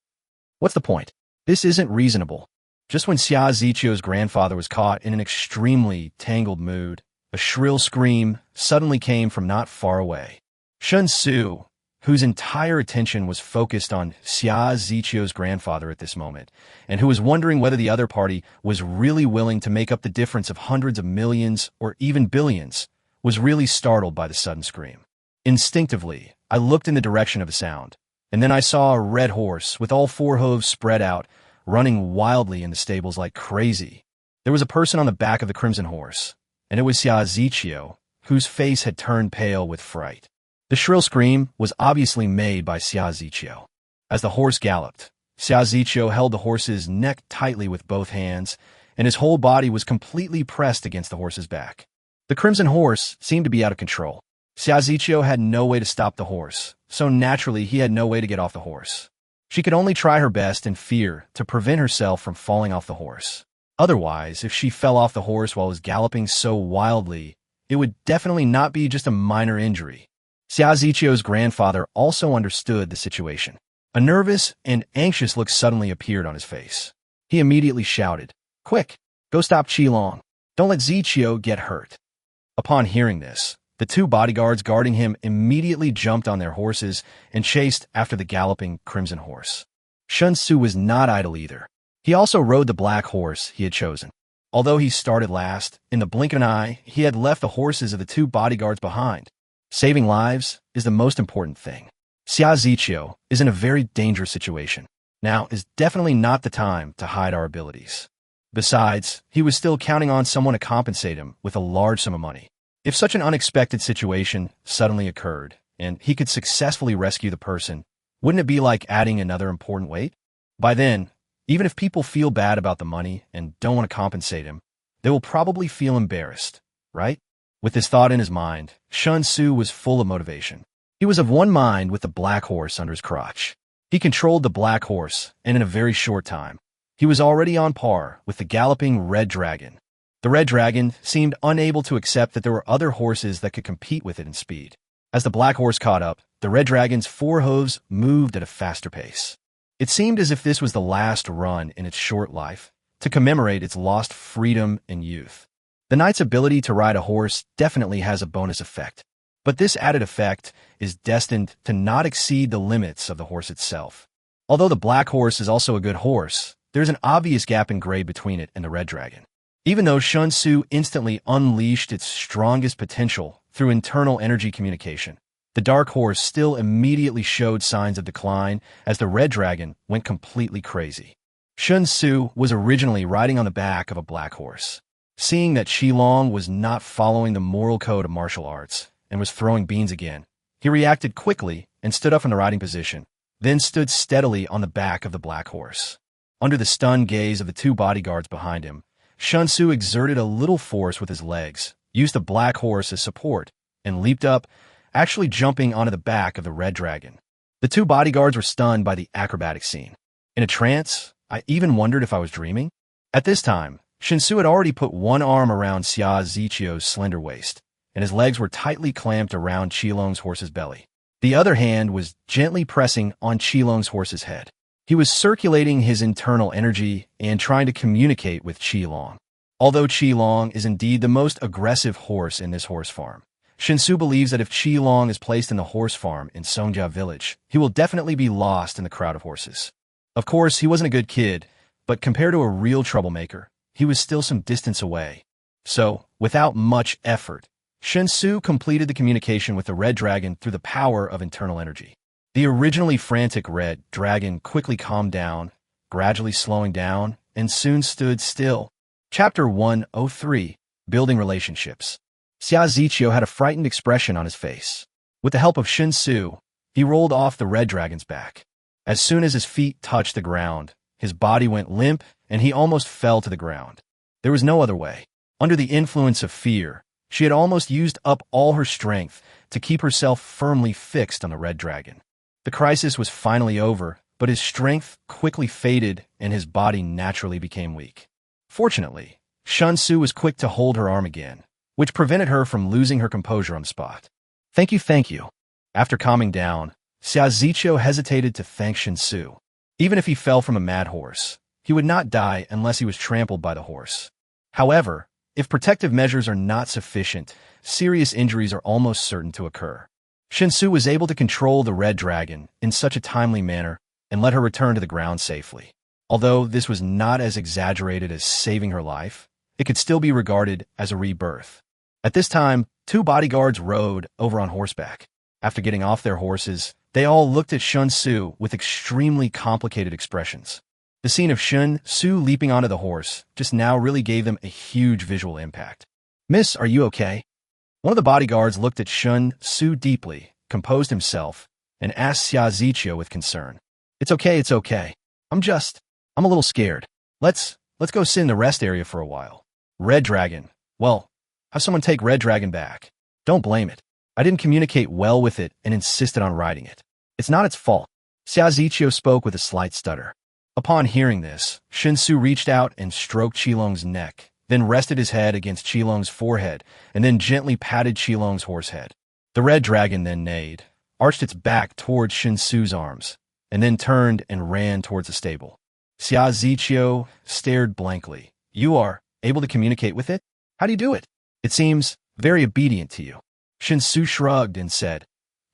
What's the point? This isn't reasonable. Just when Xia Zichio's grandfather was caught in an extremely tangled mood, a shrill scream suddenly came from not far away. Shen Xu, whose entire attention was focused on Xia Zichio's grandfather at this moment, and who was wondering whether the other party was really willing to make up the difference of hundreds of millions or even billions, was really startled by the sudden scream. Instinctively, I looked in the direction of the sound, and then I saw a red horse with all four hooves spread out, running wildly in the stables like crazy. There was a person on the back of the crimson horse, and it was Xia Zichio, whose face had turned pale with fright. The shrill scream was obviously made by Xia Zichio. As the horse galloped, Xia Zichio held the horse's neck tightly with both hands, and his whole body was completely pressed against the horse's back. The crimson horse seemed to be out of control. Xia Zichio had no way to stop the horse, so naturally he had no way to get off the horse. She could only try her best in fear to prevent herself from falling off the horse. Otherwise, if she fell off the horse while it was galloping so wildly, it would definitely not be just a minor injury. Xia Zichio's grandfather also understood the situation. A nervous and anxious look suddenly appeared on his face. He immediately shouted, "Quick, go stop Qilong. Don't let Zichio get hurt." Upon hearing this, the two bodyguards guarding him immediately jumped on their horses and chased after the galloping crimson horse. Shen Xu was not idle either. He also rode the black horse he had chosen. Although he started last, in the blink of an eye, he had left the horses of the two bodyguards behind. Saving lives is the most important thing. Xia Ziqiu is in a very dangerous situation. Now is definitely not the time to hide our abilities. Besides, he was still counting on someone to compensate him with a large sum of money. If such an unexpected situation suddenly occurred, and he could successfully rescue the person, wouldn't it be like adding another important weight? By then, even if people feel bad about the money and don't want to compensate him, they will probably feel embarrassed, right? With this thought in his mind, Shen Xu was full of motivation. He was of one mind with the black horse under his crotch. He controlled the black horse, and in a very short time, he was already on par with the galloping red dragon. The red dragon seemed unable to accept that there were other horses that could compete with it in speed. As the black horse caught up, the red dragon's four hooves moved at a faster pace. It seemed as if this was the last run in its short life, to commemorate its lost freedom and youth. The knight's ability to ride a horse definitely has a bonus effect, but this added effect is destined to not exceed the limits of the horse itself. Although the black horse is also a good horse, there's an obvious gap in grade between it and the red dragon. Even though Shen Xu instantly unleashed its strongest potential through internal energy communication, the dark horse still immediately showed signs of decline as the red dragon went completely crazy. Shen Xu was originally riding on the back of a black horse. Seeing that Qilong was not following the moral code of martial arts and was throwing beans again, he reacted quickly and stood up from the riding position, then stood steadily on the back of the black horse. Under the stunned gaze of the two bodyguards behind him, Shen Xu exerted a little force with his legs, used the black horse as support, and leaped up, actually jumping onto the back of the red dragon. The two bodyguards were stunned by the acrobatic scene. In a trance, I even wondered if I was dreaming. At this time, Shen Xu had already put one arm around Xia Ziqiu's slender waist, and his legs were tightly clamped around Qilong's horse's belly. The other hand was gently pressing on Qilong's horse's head. He was circulating his internal energy and trying to communicate with Qilong. Although Qilong is indeed the most aggressive horse in this horse farm, Shen Xu believes that if Qilong is placed in the horse farm in Songjia village, he will definitely be lost in the crowd of horses. Of course, he wasn't a good kid, but compared to a real troublemaker, he was still some distance away. So, without much effort, Shen Xu completed the communication with the red dragon through the power of internal energy. The originally frantic red dragon quickly calmed down, gradually slowing down, and soon stood still. Chapter 103, Building Relationships. Xia Ziqiu had a frightened expression on his face. With the help of Shen Xu, he rolled off the red dragon's back. As soon as his feet touched the ground, his body went limp and he almost fell to the ground. There was no other way. Under the influence of fear, she had almost used up all her strength to keep herself firmly fixed on the red dragon. The crisis was finally over, but his strength quickly faded and his body naturally became weak. Fortunately, Shen Xu was quick to hold her arm again, which prevented her from losing her composure on the spot. Thank you. After calming down, Xia Ziqiu hesitated to thank Shen Xu. Even if he fell from a mad horse, he would not die unless he was trampled by the horse. However, if protective measures are not sufficient, serious injuries are almost certain to occur. Shen Xu was able to control the red dragon in such a timely manner and let her return to the ground safely. Although this was not as exaggerated as saving her life, it could still be regarded as a rebirth. At this time, two bodyguards rode over on horseback. After getting off their horses, they all looked at Shen Xu with extremely complicated expressions. The scene of Shen Xu leaping onto the horse just now really gave them a huge visual impact. "Miss, are you okay?" One of the bodyguards looked at Shen Xu deeply, composed himself, and asked Xia Ziqiu with concern. It's okay. I'm a little scared. Let's go sit in the rest area for a while." Red Dragon. Well, have someone take Red Dragon back. Don't blame it. I didn't communicate well with it and insisted on riding it. It's not its fault. Xia Ziqiu spoke with a slight stutter. Upon hearing this, Shen Xu reached out and stroked Qilong's neck, then rested his head against Qilong's forehead, and then gently patted Qilong's horse head. The red dragon then neighed, arched its back towards Shen Xu's arms, and then turned and ran towards the stable. Xia Ziqiu stared blankly. "You are able to communicate with it? How do you do it? It seems very obedient to you." Shen Xu shrugged and said,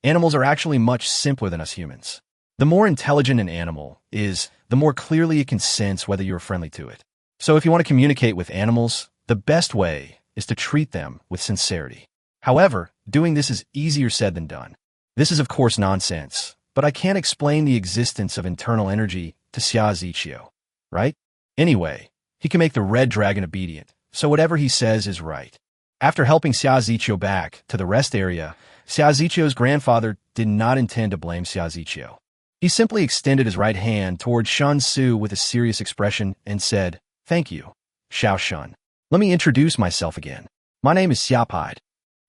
"Animals are actually much simpler than us humans. The more intelligent an animal is, the more clearly it can sense whether you're friendly to it. So if you want to communicate with animals, the best way is to treat them with sincerity. However, doing this is easier said than done. This is of course nonsense, but I can't explain the existence of internal energy to Xia Ziqiu, right? Anyway, he can make the red dragon obedient, so whatever he says is right. After helping Xia Ziqiu back to the rest area, Xia Ziqiu's grandfather did not intend to blame Xia Ziqiu. He simply extended his right hand toward Shen Xu with a serious expression and said, "Thank you, Xiao Shun. Let me introduce myself again. My name is Xiaopide."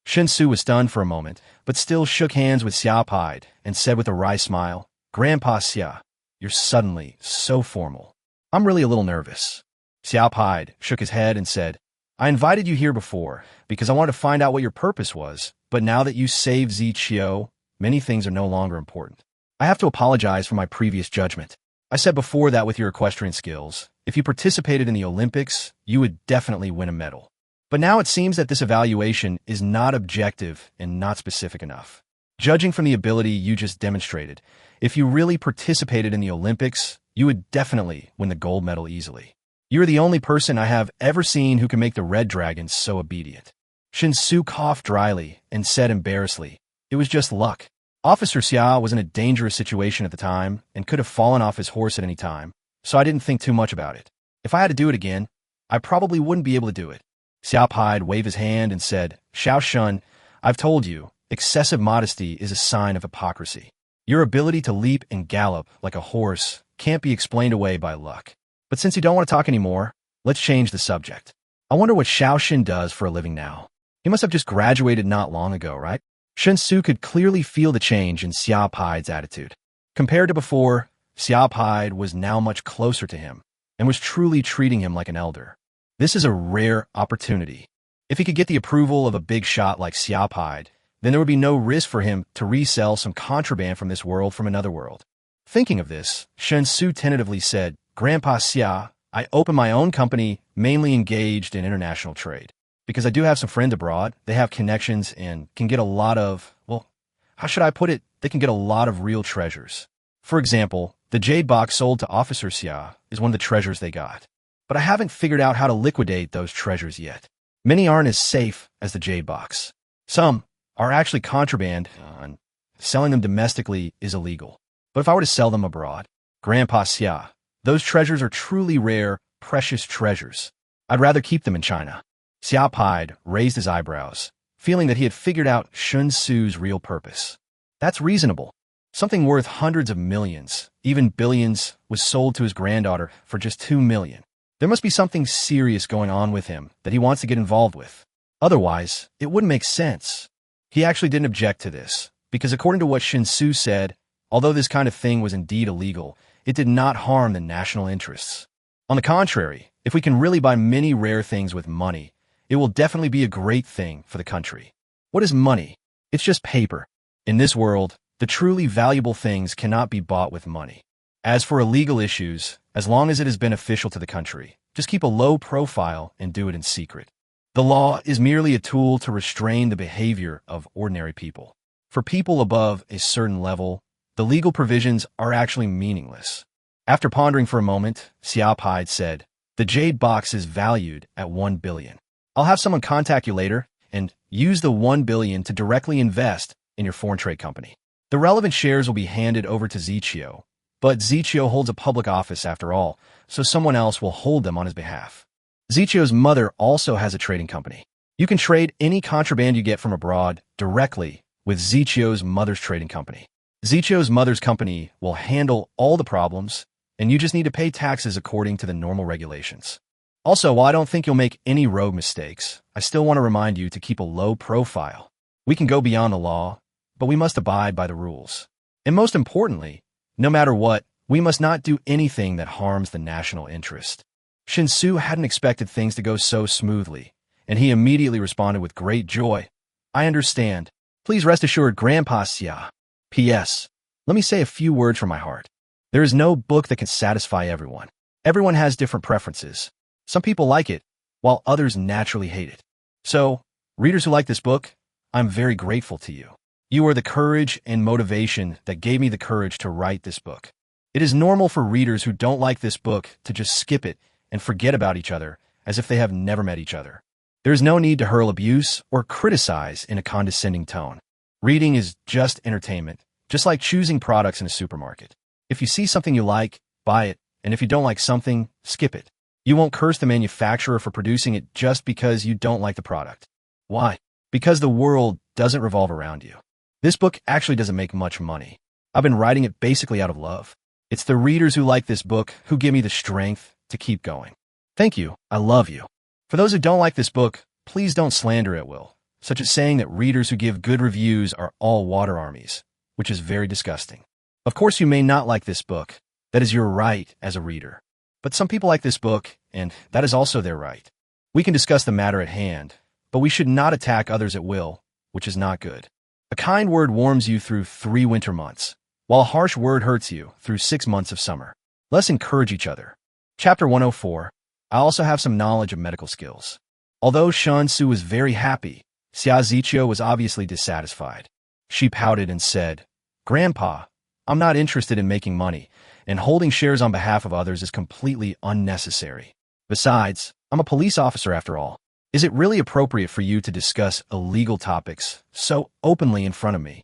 Shen Xu was stunned for a moment, but still shook hands with Xiaopide and said with a wry smile, "Grandpa Xia, you're suddenly so formal. I'm really a little nervous." Xiaopide shook his head and said, "I invited you here before because I wanted to find out what your purpose was, but now that you saved Ziqiu, many things are no longer important. I have to apologize for my previous judgment. I said before that with your equestrian skills, if you participated in the Olympics, you would definitely win a medal. But now it seems that this evaluation is not objective and not specific enough. Judging from the ability you just demonstrated, if you really participated in the Olympics, you would definitely win the gold medal easily. You're the only person I have ever seen who can make the red dragon so obedient." Shen Xu coughed dryly and said embarrassedly, "It was just luck. Officer Xia was in a dangerous situation at the time and could have fallen off his horse at any time, so I didn't think too much about it. If I had to do it again, I probably wouldn't be able to do it." Xiaopide waved his hand and said, "Xiao Shun, I've told you, excessive modesty is a sign of hypocrisy. Your ability to leap and gallop like a horse can't be explained away by luck. But since you don't want to talk anymore, let's change the subject. I wonder what Xiao Shin does for a living now. He must have just graduated not long ago, right?" Shen Xu could clearly feel the change in Xiaopide's attitude. Compared to before, Xiaopide was now much closer to him and was truly treating him like an elder. This is a rare opportunity. If he could get the approval of a big shot like Xiaopide, then there would be no risk for him to resell some contraband from this world from another world. Thinking of this, Shen Xu tentatively said, "Grandpa Xia, I open my own company mainly engaged in international trade. Because I do have some friends abroad, they have connections and can get a lot of, well, how should I put it? They can get a lot of real treasures. For example, the jade box sold to Officer Xia is one of the treasures they got. But I haven't figured out how to liquidate those treasures yet. Many aren't as safe as the jade box. Some are actually contraband, and selling them domestically is illegal. But if I were to sell them abroad, Grandpa Xia, those treasures are truly rare, precious treasures. I'd rather keep them in China." Xiaopide raised his eyebrows, feeling that he had figured out Shen Xu's real purpose. That's reasonable. Something worth hundreds of millions, even billions, was sold to his granddaughter for just 2 million. There must be something serious going on with him that he wants to get involved with. Otherwise, it wouldn't make sense. He actually didn't object to this, because according to what Shen Xu said, although this kind of thing was indeed illegal, it did not harm the national interests. On the contrary, if we can really buy many rare things with money, it will definitely be a great thing for the country. What is money? It's just paper. In this world, the truly valuable things cannot be bought with money. As for illegal issues, as long as it is beneficial to the country, just keep a low profile and do it in secret. The law is merely a tool to restrain the behavior of ordinary people. For people above a certain level, the legal provisions are actually meaningless. After pondering for a moment, Xiaopide said, "The jade box is valued at 1 billion. I'll have someone contact you later and use the 1 billion to directly invest in your foreign trade company. The relevant shares will be handed over to Ziqiu, but Ziqiu holds a public office after all, so someone else will hold them on his behalf. Ziqiu's mother also has a trading company. You can trade any contraband you get from abroad directly with Ziqiu's mother's trading company. Ziqiu's mother's company will handle all the problems, and you just need to pay taxes according to the normal regulations. Also, while I don't think you'll make any rogue mistakes, I still want to remind you to keep a low profile. We can go beyond the law, but we must abide by the rules. And most importantly, no matter what, we must not do anything that harms the national interest." Shen Xu hadn't expected things to go so smoothly, and he immediately responded with great joy. "I understand. Please rest assured, Grandpa Xia. P.S. Let me say a few words from my heart. There is no book that can satisfy everyone. Everyone has different preferences. Some people like it, while others naturally hate it. So, readers who like this book, I'm very grateful to you. You are the courage and motivation that gave me the courage to write this book. It is normal for readers who don't like this book to just skip it and forget about each other as if they have never met each other. There is no need to hurl abuse or criticize in a condescending tone. Reading is just entertainment, just like choosing products in a supermarket. If you see something you like, buy it, and if you don't like something, skip it. You won't curse the manufacturer for producing it just because you don't like the product. Why? Because the world doesn't revolve around you. This book actually doesn't make much money. I've been writing it basically out of love. It's the readers who like this book who give me the strength to keep going. Thank you. I love you. For those who don't like this book, please don't slander at will, such as saying that readers who give good reviews are all water armies, which is very disgusting. Of course, you may not like this book. That is your right as a reader. But some people like this book, and that is also their right. We can discuss the matter at hand, but we should not attack others at will, which is not good. A kind word warms you through 3 winter months, while a harsh word hurts you through 6 months of summer. Let's encourage each other. Chapter 104. I also have some knowledge of medical skills. Although Shen Xu was very happy, Xia Ziqiu was obviously dissatisfied. She pouted and said, "Grandpa, I'm not interested in making money, and holding shares on behalf of others is completely unnecessary. Besides, I'm a police officer after all. Is it really appropriate for you to discuss illegal topics so openly in front of me?"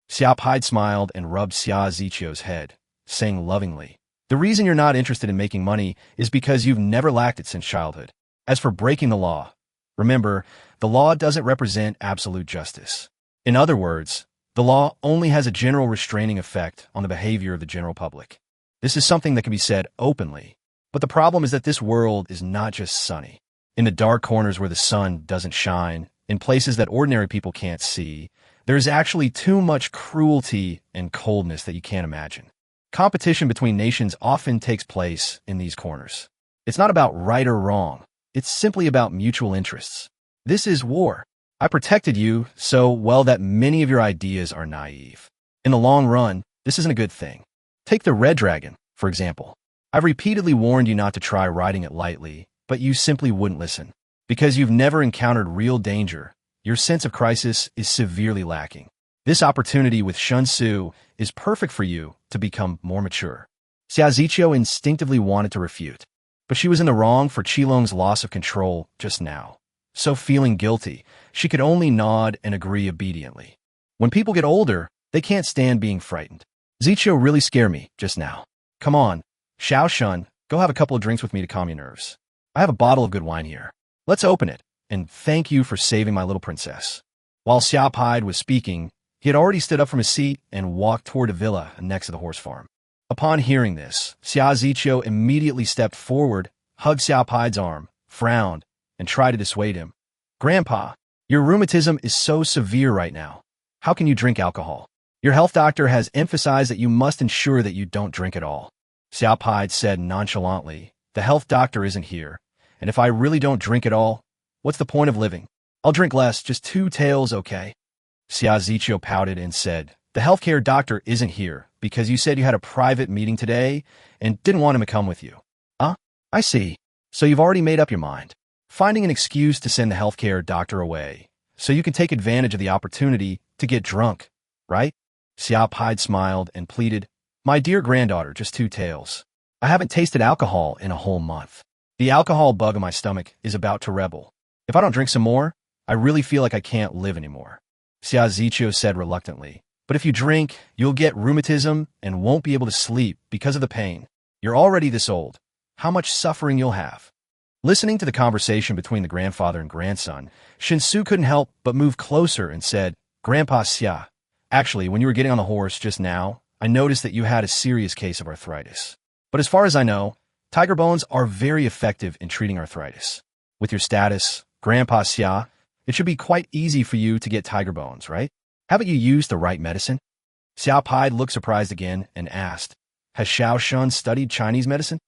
Xia Pai smiled and rubbed Xia Ziqiu's head, saying lovingly, "The reason you're not interested in making money is because you've never lacked it since childhood. As for breaking the law, remember, the law doesn't represent absolute justice. In other words, the law only has a general restraining effect on the behavior of the general public. This is something that can be said openly, but the problem is that this world is not just sunny. In the dark corners where the sun doesn't shine, in places that ordinary people can't see, there is actually too much cruelty and coldness that you can't imagine. Competition between nations often takes place in these corners. It's not about right or wrong. It's simply about mutual interests. This is war. I protected you so well that many of your ideas are naive. In the long run, this isn't a good thing. Take the red dragon, for example. I've repeatedly warned you not to try riding it lightly, but you simply wouldn't listen. Because you've never encountered real danger, your sense of crisis is severely lacking. This opportunity with Shen Xu is perfect for you to become more mature." Xia Ziqiu instinctively wanted to refute, but she was in the wrong for Qilong's loss of control just now. So feeling guilty, she could only nod and agree obediently. When people get older, they can't stand being frightened. "Ziqiu really scared me just now. Come on, Xiao Shun, go have a couple of drinks with me to calm your nerves. I have a bottle of good wine here. Let's open it, and thank you for saving my little princess." While Xia Pai was speaking, he had already stood up from his seat and walked toward a villa next to the horse farm. Upon hearing this, Xia Ziqiu immediately stepped forward, hugged Xia Pai's arm, frowned, and tried to dissuade him. "Grandpa, your rheumatism is so severe right now. How can you drink alcohol? Your health doctor has emphasized that you must ensure that you don't drink at all." Xia Pai said nonchalantly, "The health doctor isn't here, and if I really don't drink at all, what's the point of living? I'll drink less, just 2 taels, okay?" Xia Ziqiu pouted and said, "The healthcare doctor isn't here because you said you had a private meeting today and didn't want him to come with you." "Huh? I see. So you've already made up your mind. Finding an excuse to send the healthcare doctor away so you can take advantage of the opportunity to get drunk, right?" Xia Pai smiled and pleaded, "My dear granddaughter, just 2 taels. I haven't tasted alcohol in a whole month. The alcohol bug in my stomach is about to rebel. If I don't drink some more, I really feel like I can't live anymore." Xia Ziqiu said reluctantly, "But if you drink, you'll get rheumatism and won't be able to sleep because of the pain. You're already this old. How much suffering you'll have." Listening to the conversation between the grandfather and grandson, Shen Xu couldn't help but move closer and said, "Grandpa Xia, actually, when you were getting on the horse just now, I noticed that you had a serious case of arthritis. But as far as I know, tiger bones are very effective in treating arthritis. With your status, Grandpa Xia, it should be quite easy for you to get tiger bones, right? Haven't you used the right medicine?" Xia Pai looked surprised again and asked, "Has Xiao Shun studied Chinese medicine?"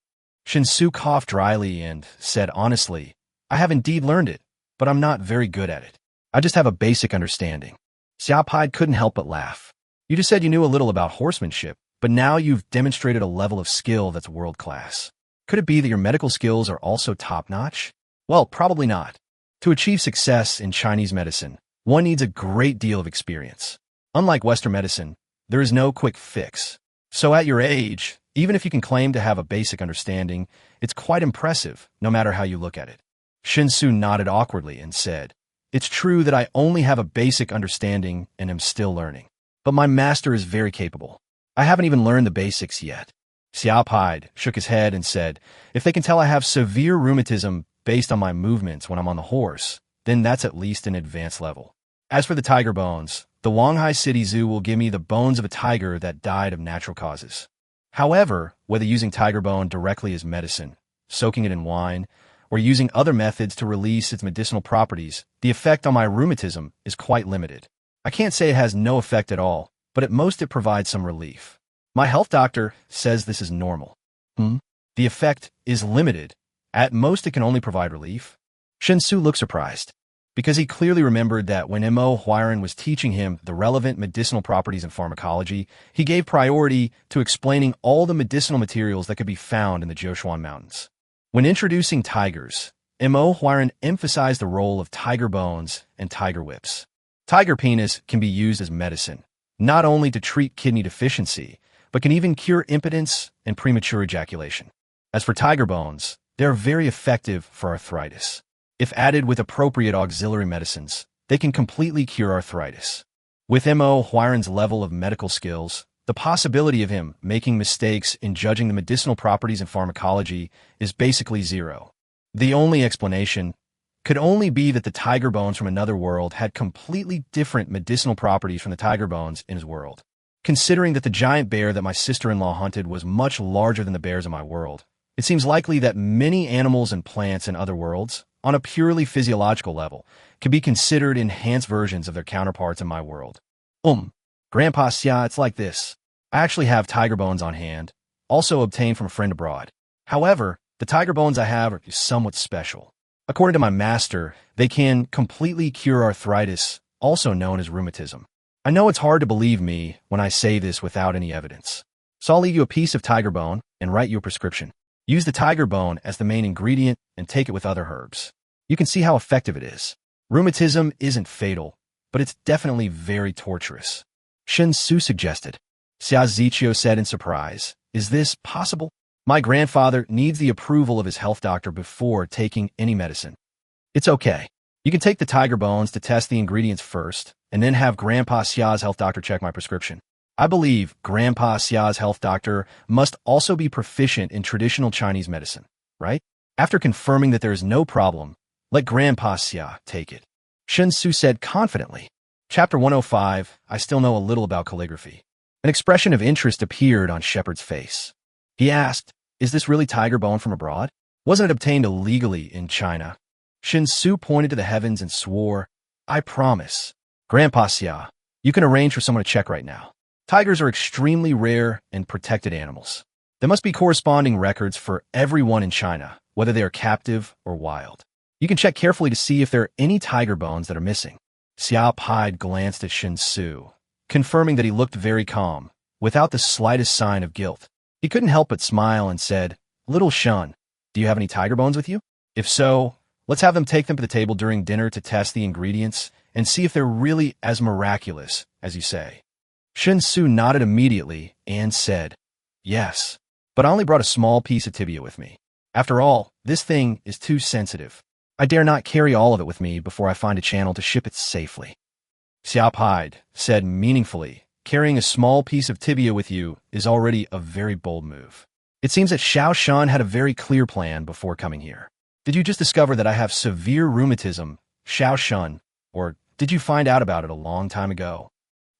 Shen Xu coughed dryly and said honestly, "I have indeed learned it, but I'm not very good at it. I just have a basic understanding." Xia Pai couldn't help but laugh. "You just said you knew a little about horsemanship, but now you've demonstrated a level of skill that's world-class. Could it be that your medical skills are also top-notch?" "Well, probably not. To achieve success in Chinese medicine, one needs a great deal of experience. Unlike Western medicine, there is no quick fix. So at your age, even if you can claim to have a basic understanding, it's quite impressive, no matter how you look at it. Shen Xu nodded awkwardly and said, "It's true that I only have a basic understanding and am still learning. But my master is very capable. I haven't even learned the basics yet." Xiao Pai shook his head and said, "If they can tell I have severe rheumatism based on my movements when I'm on the horse, then that's at least an advanced level. As for the tiger bones, the Wanghai City Zoo will give me the bones of a tiger that died of natural causes. However, whether using tiger bone directly as medicine, soaking it in wine, or using other methods to release its medicinal properties, the effect on my rheumatism is quite limited. I can't say it has no effect at all, but at most it provides some relief. My health doctor says this is normal." The effect is limited. At most it can only provide relief. Shen Xu looked surprised, because he clearly remembered that when Mo Huiran was teaching him the relevant medicinal properties in pharmacology, he gave priority to explaining all the medicinal materials that could be found in the Jiushuan Mountains. When introducing tigers, Mo Huiran emphasized the role of tiger bones and tiger whips. Tiger penis can be used as medicine, not only to treat kidney deficiency, but can even cure impotence and premature ejaculation. As for tiger bones, they are very effective for arthritis. If added with appropriate auxiliary medicines, they can completely cure arthritis. With Mo Huiran's level of medical skills, the possibility of him making mistakes in judging the medicinal properties in pharmacology is basically zero. The only explanation could only be that the tiger bones from another world had completely different medicinal properties from the tiger bones in his world. Considering that the giant bear that my sister-in-law hunted was much larger than the bears in my world, it seems likely that many animals and plants in other worlds, on a purely physiological level, could be considered enhanced versions of their counterparts in my world. Grandpa Xia, it's like this. I actually have tiger bones on hand, also obtained from a friend abroad. However, the tiger bones I have are somewhat special. According to my master, they can completely cure arthritis, also known as rheumatism. I know it's hard to believe me when I say this without any evidence. So I'll leave you a piece of tiger bone and write you a prescription. Use the tiger bone as the main ingredient and take it with other herbs. You can see how effective it is. Rheumatism isn't fatal, but it's definitely very torturous." Shen Xu suggested. Xia Ziqiu said in surprise, "Is this possible? My grandfather needs the approval of his health doctor before taking any medicine." "It's okay. You can take the tiger bones to test the ingredients first, and then have Grandpa Xia's health doctor check my prescription. I believe Grandpa Xia's health doctor must also be proficient in traditional Chinese medicine, right? After confirming that there is no problem, let Grandpa Xia take it." Shen Xu said confidently. Chapter 105, I still know a little about calligraphy. An expression of interest appeared on Shepard's face. He asked, "Is this really tiger bone from abroad? Wasn't it obtained illegally in China?" Shen Xu pointed to the heavens and swore, "I promise. Grandpa Xia, you can arrange for someone to check right now. Tigers are extremely rare and protected animals. There must be corresponding records for everyone in China, whether they are captive or wild. You can check carefully to see if there are any tiger bones that are missing." Xiao Pai glanced at Shen Xu, confirming that he looked very calm, without the slightest sign of guilt. He couldn't help but smile and said, "Little Shun, do you have any tiger bones with you? If so, let's have them take them to the table during dinner to test the ingredients and see if they're really as miraculous as you say." Shen Xu nodded immediately and said, "Yes, but I only brought a small piece of tibia with me. After all, this thing is too sensitive. I dare not carry all of it with me before I find a channel to ship it safely." Xiao Pai said meaningfully, "Carrying a small piece of tibia with you is already a very bold move. It seems that Xiao Shan had a very clear plan before coming here. Did you just discover that I have severe rheumatism, Xiao Shun, or did you find out about it a long time ago?"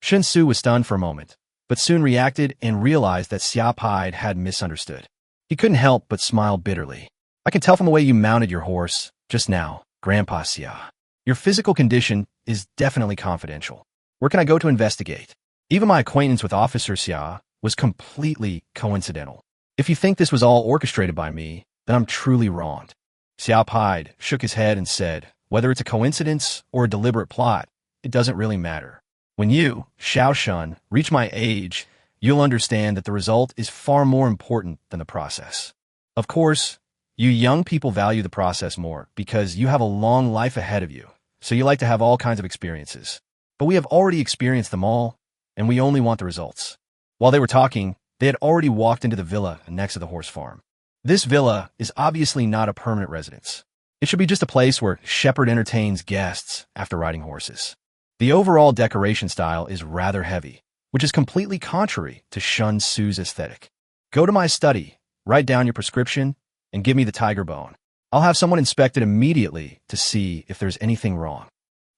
Shen Xu was stunned for a moment, but soon reacted and realized that Xiao Pai had misunderstood. He couldn't help but smile bitterly. "I can tell from the way you mounted your horse just now, Grandpa Xia. Your physical condition is definitely confidential. Where can I go to investigate? Even my acquaintance with Officer Xia was completely coincidental. If you think this was all orchestrated by me, then I'm truly wronged." Xiao Pai shook his head and said, "Whether it's a coincidence or a deliberate plot, it doesn't really matter. When you, Xiao Shun, reach my age, you'll understand that the result is far more important than the process. Of course, you young people value the process more because you have a long life ahead of you, so you like to have all kinds of experiences. But we have already experienced them all, and we only want the results. While they were talking, they had already walked into the villa next to the horse farm. This villa is obviously not a permanent residence. It should be just a place where Shepherd entertains guests after riding horses. The overall decoration style is rather heavy, which is completely contrary to Shen Xu's aesthetic. Go to my study, write down your prescription, and give me the tiger bone. I'll have someone inspect it immediately to see if there's anything wrong.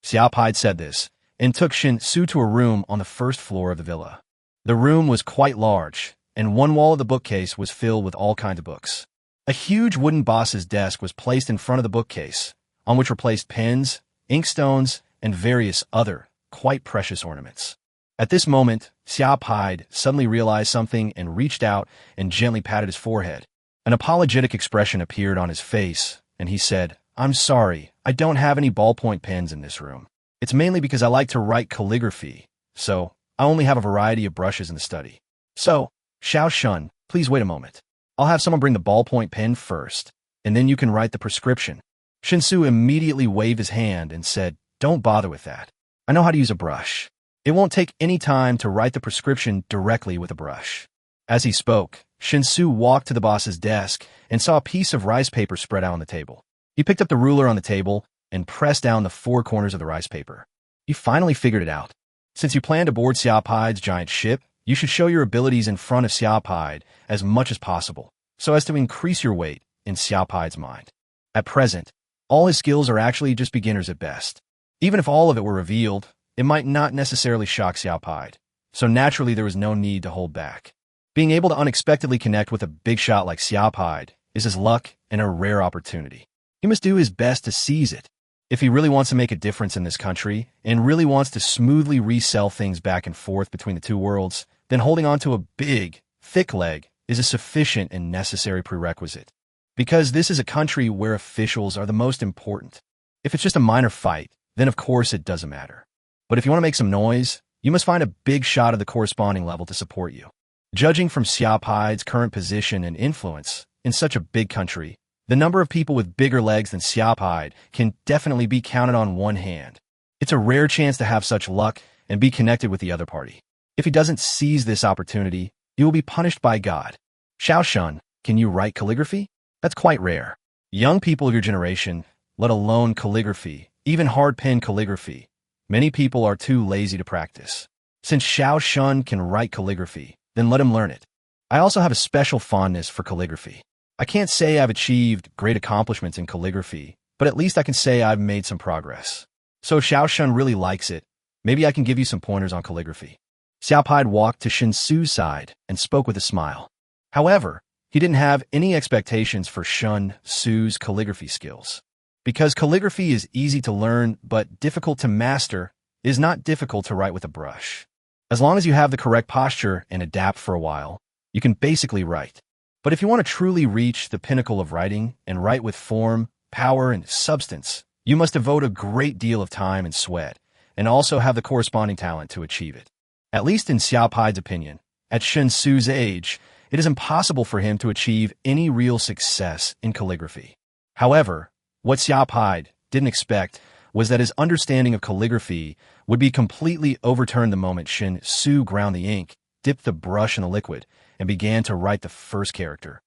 Xiaopai said this and took Shen Xu to a room on the first floor of the villa. The room was quite large, and one wall of the bookcase was filled with all kinds of books. A huge wooden boss's desk was placed in front of the bookcase, on which were placed pens, inkstones, and various other, quite precious ornaments. At this moment, Xiaopai suddenly realized something and reached out and gently patted his forehead. An apologetic expression appeared on his face, and he said, "I'm sorry, I don't have any ballpoint pens in this room. It's mainly because I like to write calligraphy, so I only have a variety of brushes in the study. So, Xiao Shun, please wait a moment. I'll have someone bring the ballpoint pen first, and then you can write the prescription." Shen Xu immediately waved his hand and said, "Don't bother with that. I know how to use a brush. It won't take any time to write the prescription directly with a brush." As he spoke, Shen Xu walked to the boss's desk and saw a piece of rice paper spread out on the table. He picked up the ruler on the table and pressed down the four corners of the rice paper. He finally figured it out. Since you plan to board Xiaopai's giant ship, you should show your abilities in front of Xiaopai as much as possible, so as to increase your weight in Xiaopai's mind. At present, all his skills are actually just beginners at best. Even if all of it were revealed, it might not necessarily shock Xiaopai, so naturally there was no need to hold back. Being able to unexpectedly connect with a big shot like Xiaopai is his luck and a rare opportunity. He must do his best to seize it. If he really wants to make a difference in this country, and really wants to smoothly resell things back and forth between the two worlds, then holding on to a big, thick leg is a sufficient and necessary prerequisite. Because this is a country where officials are the most important. If it's just a minor fight, then of course it doesn't matter. But if you want to make some noise, you must find a big shot of the corresponding level to support you. Judging from Xiaopai's current position and influence in such a big country, the number of people with bigger legs than Xiaopai can definitely be counted on one hand. It's a rare chance to have such luck and be connected with the other party. If he doesn't seize this opportunity, he will be punished by God. Xiao Shun, can you write calligraphy? That's quite rare. Young people of your generation, let alone calligraphy, even hard pen calligraphy, many people are too lazy to practice. Since Xiao Shun can write calligraphy, then let him learn it. I also have a special fondness for calligraphy. I can't say I've achieved great accomplishments in calligraphy, but at least I can say I've made some progress. So if Xiao Shun really likes it, maybe I can give you some pointers on calligraphy. Xiaopai walked to Shen Xu's side and spoke with a smile. However, he didn't have any expectations for Shen Xu's calligraphy skills. Because calligraphy is easy to learn but difficult to master, it is not difficult to write with a brush. As long as you have the correct posture and adapt for a while, you can basically write. But if you want to truly reach the pinnacle of writing and write with form, power, and substance, you must devote a great deal of time and sweat, and also have the corresponding talent to achieve it. At least in Xiaopai's opinion, at Shen Xu's age, it is impossible for him to achieve any real success in calligraphy. However, what Xiaopai didn't expect was that his understanding of calligraphy would be completely overturned the moment Shen Xu ground the ink, dipped the brush in the liquid, and began to write the first character.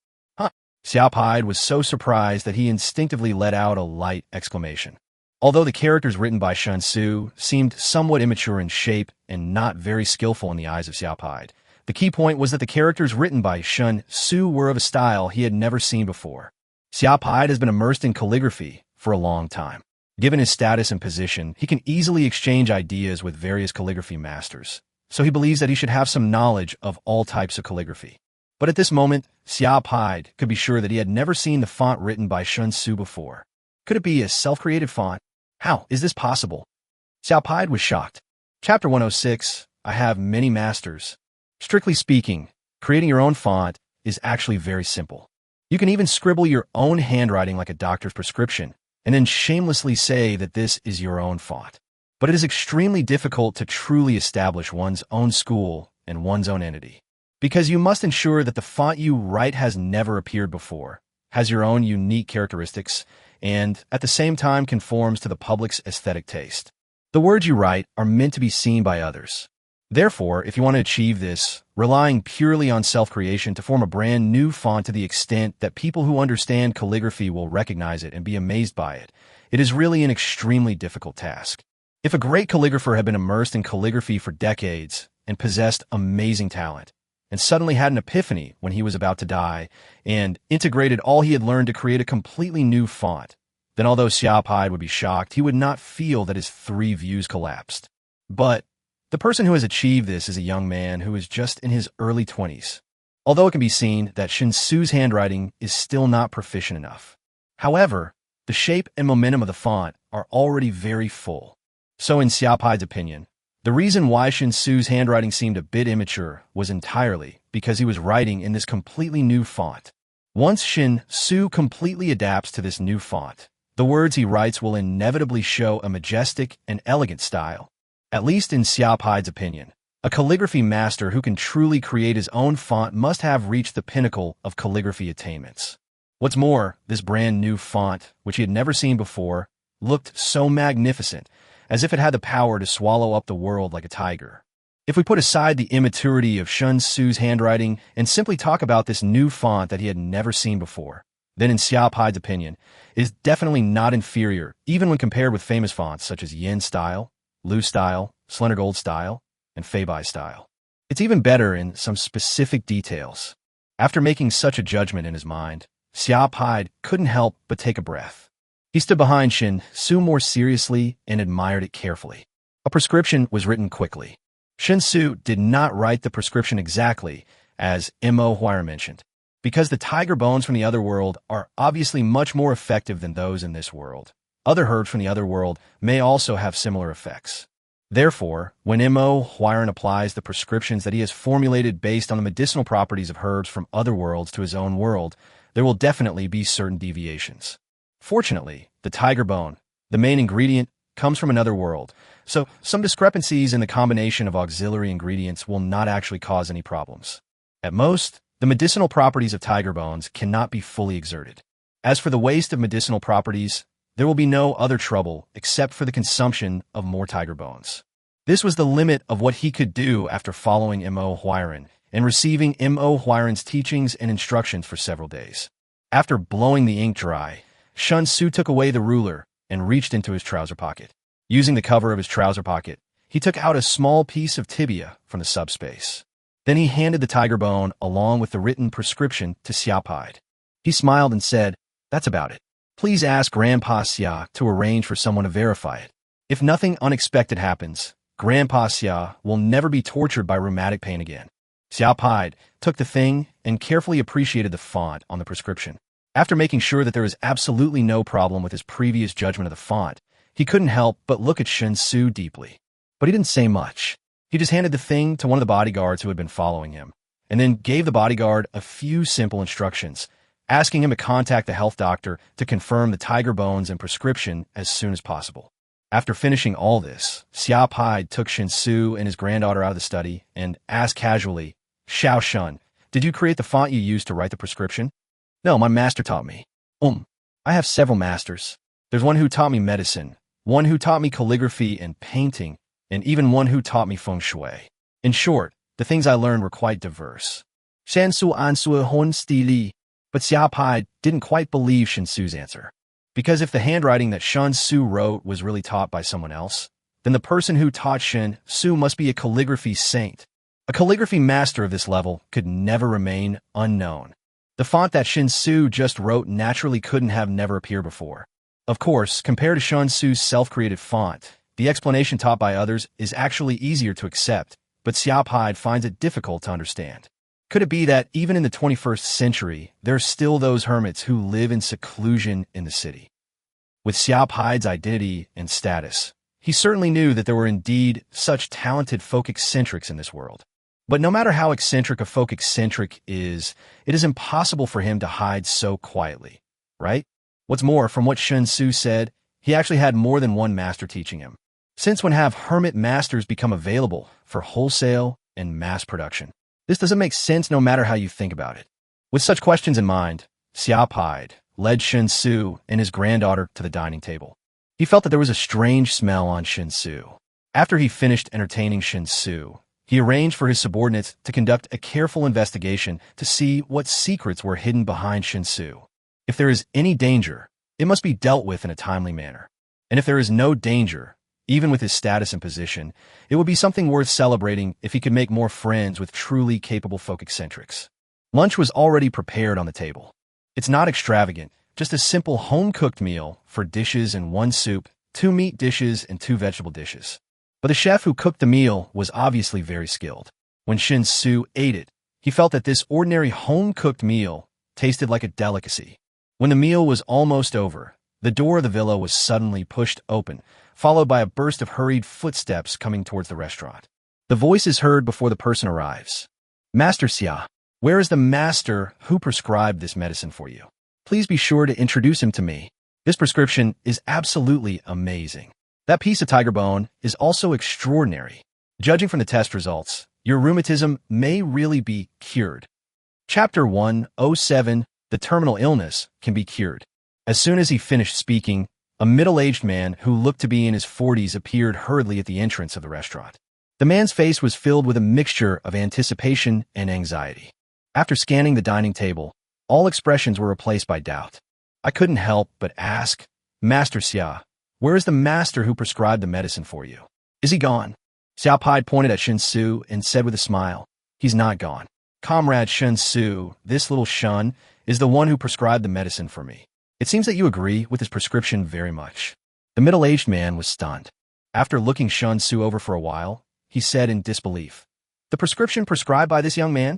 Xiaopai was so surprised that he instinctively let out a light exclamation. Although the characters written by Shen Xu seemed somewhat immature in shape and not very skillful in the eyes of Xiaopai, the key point was that the characters written by Shen Xu were of a style he had never seen before. Xiaopai has been immersed in calligraphy for a long time. Given his status and position, he can easily exchange ideas with various calligraphy masters, so he believes that he should have some knowledge of all types of calligraphy. But at this moment, Xiaopai could be sure that he had never seen the font written by Shen Xu before. Could it be a self-created font? How is this possible? Xiaopai was shocked. Chapter 106, I have many masters. Strictly speaking, creating your own font is actually very simple. You can even scribble your own handwriting like a doctor's prescription, and then shamelessly say that this is your own font. But it is extremely difficult to truly establish one's own school and one's own entity. Because you must ensure that the font you write has never appeared before, has your own unique characteristics, and at the same time conforms to the public's aesthetic taste. The words you write are meant to be seen by others. Therefore, if you want to achieve this, relying purely on self-creation to form a brand new font to the extent that people who understand calligraphy will recognize it and be amazed by it, it is really an extremely difficult task. If a great calligrapher had been immersed in calligraphy for decades and possessed amazing talent, and suddenly had an epiphany when he was about to die, and integrated all he had learned to create a completely new font, then although Xiaopide would be shocked, he would not feel that his 3 views collapsed. But the person who has achieved this is a young man who is just in his early 20s, although it can be seen that Shen Xu's handwriting is still not proficient enough. However, the shape and momentum of the font are already very full. So in Xiaopide's opinion, the reason why Shen Xu's handwriting seemed a bit immature was entirely because he was writing in this completely new font. Once Shen Xu completely adapts to this new font, the words he writes will inevitably show a majestic and elegant style. At least in Xiaopide's opinion, a calligraphy master who can truly create his own font must have reached the pinnacle of calligraphy attainments. What's more, this brand new font, which he had never seen before, looked so magnificent, as if it had the power to swallow up the world like a tiger. If we put aside the immaturity of Shen Xu's handwriting and simply talk about this new font that he had never seen before, then in Xiaopide's opinion, it is definitely not inferior, even when compared with famous fonts such as Yin style, Lu style, Slender Gold style, and Feibai style. It's even better in some specific details. After making such a judgment in his mind, Xiaopide couldn't help but take a breath. He stood behind Shen Xu more seriously and admired it carefully. A prescription was written quickly. Shen Xu did not write the prescription exactly, as manhwa mentioned, because the tiger bones from the other world are obviously much more effective than those in this world. Other herbs from the other world may also have similar effects. Therefore, when manhwa applies the prescriptions that he has formulated based on the medicinal properties of herbs from other worlds to his own world, there will definitely be certain deviations. Fortunately, the tiger bone, the main ingredient, comes from another world, so some discrepancies in the combination of auxiliary ingredients will not actually cause any problems. At most, the medicinal properties of tiger bones cannot be fully exerted. As for the waste of medicinal properties, there will be no other trouble except for the consumption of more tiger bones. This was the limit of what he could do after following manhwa and receiving manhwa's teachings and instructions for several days. After blowing the ink dry, Shen Xu took away the ruler and reached into his trouser pocket. Using the cover of his trouser pocket, he took out a small piece of tibia from the subspace. Then he handed the tiger bone along with the written prescription to Xiaopide. He smiled and said, "That's about it. Please ask Grandpa Xia to arrange for someone to verify it. If nothing unexpected happens, Grandpa Xia will never be tortured by rheumatic pain again." Xiaopide took the thing and carefully appreciated the font on the prescription. After making sure that there was absolutely no problem with his previous judgment of the font, he couldn't help but look at Shen Xu deeply. But he didn't say much. He just handed the thing to one of the bodyguards who had been following him, and then gave the bodyguard a few simple instructions, asking him to contact the health doctor to confirm the tiger bones and prescription as soon as possible. After finishing all this, Xiaopide took Shen Xu and his granddaughter out of the study and asked casually, "Xiao Shun, did you create the font you used to write the prescription?" "No, my master taught me." I have several masters. There's one who taught me medicine, one who taught me calligraphy and painting, and even one who taught me feng shui. In short, the things I learned were quite diverse. Shen Xu answer hon stili, but Xiaopide didn't quite believe Shen Xu's answer. Because if the handwriting that Shen Xu wrote was really taught by someone else, then the person who taught Shen Xu must be a calligraphy saint. A calligraphy master of this level could never remain unknown. The font that Shen Xu just wrote naturally couldn't have never appeared before. Of course, compared to Shen Xu's self-created font, the explanation taught by others is actually easier to accept, but Xiaopide finds it difficult to understand. Could it be that even in the 21st century, there are still those hermits who live in seclusion in the city? With Xiaopide's identity and status, he certainly knew that there were indeed such talented folk eccentrics in this world. But no matter how eccentric a folk eccentric is, it is impossible for him to hide so quietly, right? What's more, from what Shen Xu said, he actually had more than one master teaching him. Since when have hermit masters become available for wholesale and mass production? This doesn't make sense no matter how you think about it. With such questions in mind, Xiaopide led Shen Xu and his granddaughter to the dining table. He felt that there was a strange smell on Shen Xu. After he finished entertaining Shen Xu, He arranged for his subordinates to conduct a careful investigation to see what secrets were hidden behind Shen Xu. If there is any danger, it must be dealt with in a timely manner. And if there is no danger, even with his status and position, it would be something worth celebrating if he could make more friends with truly capable folk eccentrics. Lunch was already prepared on the table. It's not extravagant, just a simple home-cooked meal for dishes and one soup, 2 meat dishes and 2 vegetable dishes. But the chef who cooked the meal was obviously very skilled. When Shen Xu ate it, he felt that this ordinary home-cooked meal tasted like a delicacy. When the meal was almost over, the door of the villa was suddenly pushed open, followed by a burst of hurried footsteps coming towards the restaurant. The voice is heard before the person arrives. "Master Xia, where is the master who prescribed this medicine for you? Please be sure to introduce him to me. This prescription is absolutely amazing. That piece of tiger bone is also extraordinary. Judging from the test results, your rheumatism may really be cured." Chapter 107, The Terminal Illness Can Be Cured. As soon as he finished speaking, a middle-aged man who looked to be in his 40s appeared hurriedly at the entrance of the restaurant. The man's face was filled with a mixture of anticipation and anxiety. After scanning the dining table, all expressions were replaced by doubt. I couldn't help but ask, "Master Xia, where is the master who prescribed the medicine for you? Is he gone?" Xiao Pai pointed at Shen Xu and said with a smile, "He's not gone. Comrade Shen Xu, this little Shun, is the one who prescribed the medicine for me. It seems that you agree with his prescription very much." The middle-aged man was stunned. After looking Shen Xu over for a while, he said in disbelief, "The prescription prescribed by this young man?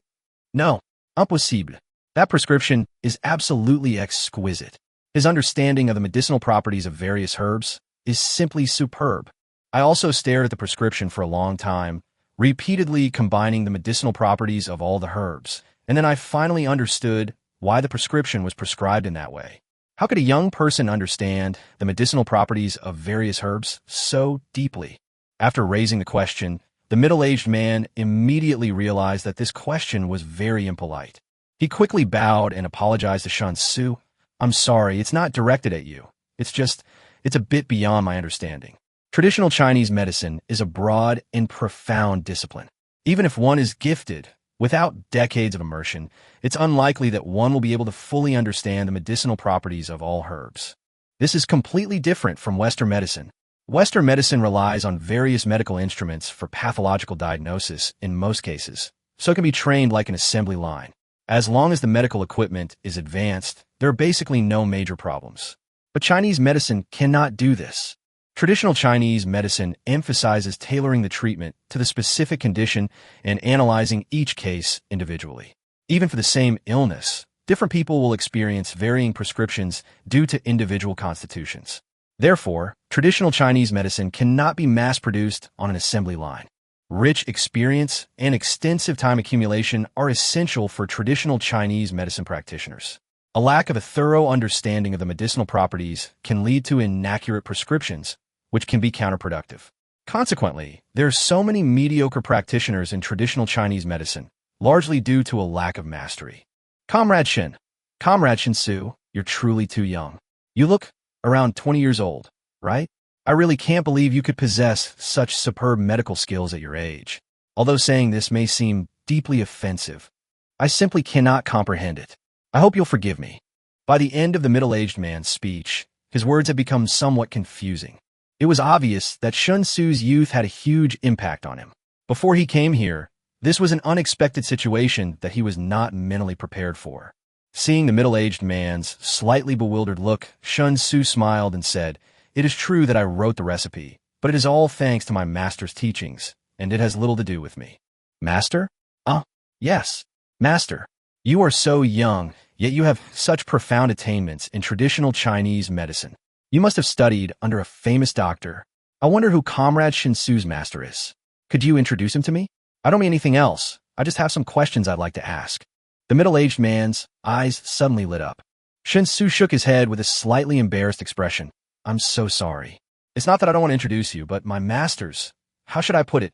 No, impossible. That prescription is absolutely exquisite. His understanding of the medicinal properties of various herbs is simply superb. I also stared at the prescription for a long time, repeatedly combining the medicinal properties of all the herbs, and then I finally understood why the prescription was prescribed in that way. How could a young person understand the medicinal properties of various herbs so deeply?" After raising the question, the middle-aged man immediately realized that this question was very impolite. He quickly bowed and apologized to Shen Xu. "I'm sorry, it's not directed at you. It's a bit beyond my understanding. Traditional Chinese medicine is a broad and profound discipline. Even if one is gifted, without decades of immersion, it's unlikely that one will be able to fully understand the medicinal properties of all herbs. This is completely different from Western medicine. Western medicine relies on various medical instruments for pathological diagnosis in most cases, so it can be trained like an assembly line. As long as the medical equipment is advanced, there are basically no major problems. But Chinese medicine cannot do this. Traditional Chinese medicine emphasizes tailoring the treatment to the specific condition and analyzing each case individually. Even for the same illness, different people will experience varying prescriptions due to individual constitutions. Therefore, traditional Chinese medicine cannot be mass-produced on an assembly line. Rich experience and extensive time accumulation are essential for traditional Chinese medicine practitioners. A lack of a thorough understanding of the medicinal properties can lead to inaccurate prescriptions, which can be counterproductive. Consequently, there are so many mediocre practitioners in traditional Chinese medicine, largely due to a lack of mastery. Comrade Shen Xu, you're truly too young. You look around 20 years old, right? I really can't believe you could possess such superb medical skills at your age. Although saying this may seem deeply offensive, I simply cannot comprehend it. I hope you'll forgive me." By the end of the middle-aged man's speech, his words had become somewhat confusing. It was obvious that Shen Xu's youth had a huge impact on him. Before he came here, this was an unexpected situation that he was not mentally prepared for. Seeing the middle-aged man's slightly bewildered look, Shen Xu smiled and said, "It is true that I wrote the recipe, but it is all thanks to my master's teachings, and it has little to do with me." "Master? Yes, master. You are so young, yet you have such profound attainments in traditional Chinese medicine. You must have studied under a famous doctor. I wonder who Comrade Shen Xu's master is. Could you introduce him to me? I don't mean anything else. I just have some questions I'd like to ask." The middle-aged man's eyes suddenly lit up. Shen Xu shook his head with a slightly embarrassed expression. "I'm so sorry. It's not that I don't want to introduce you, but my masters, how should I put it?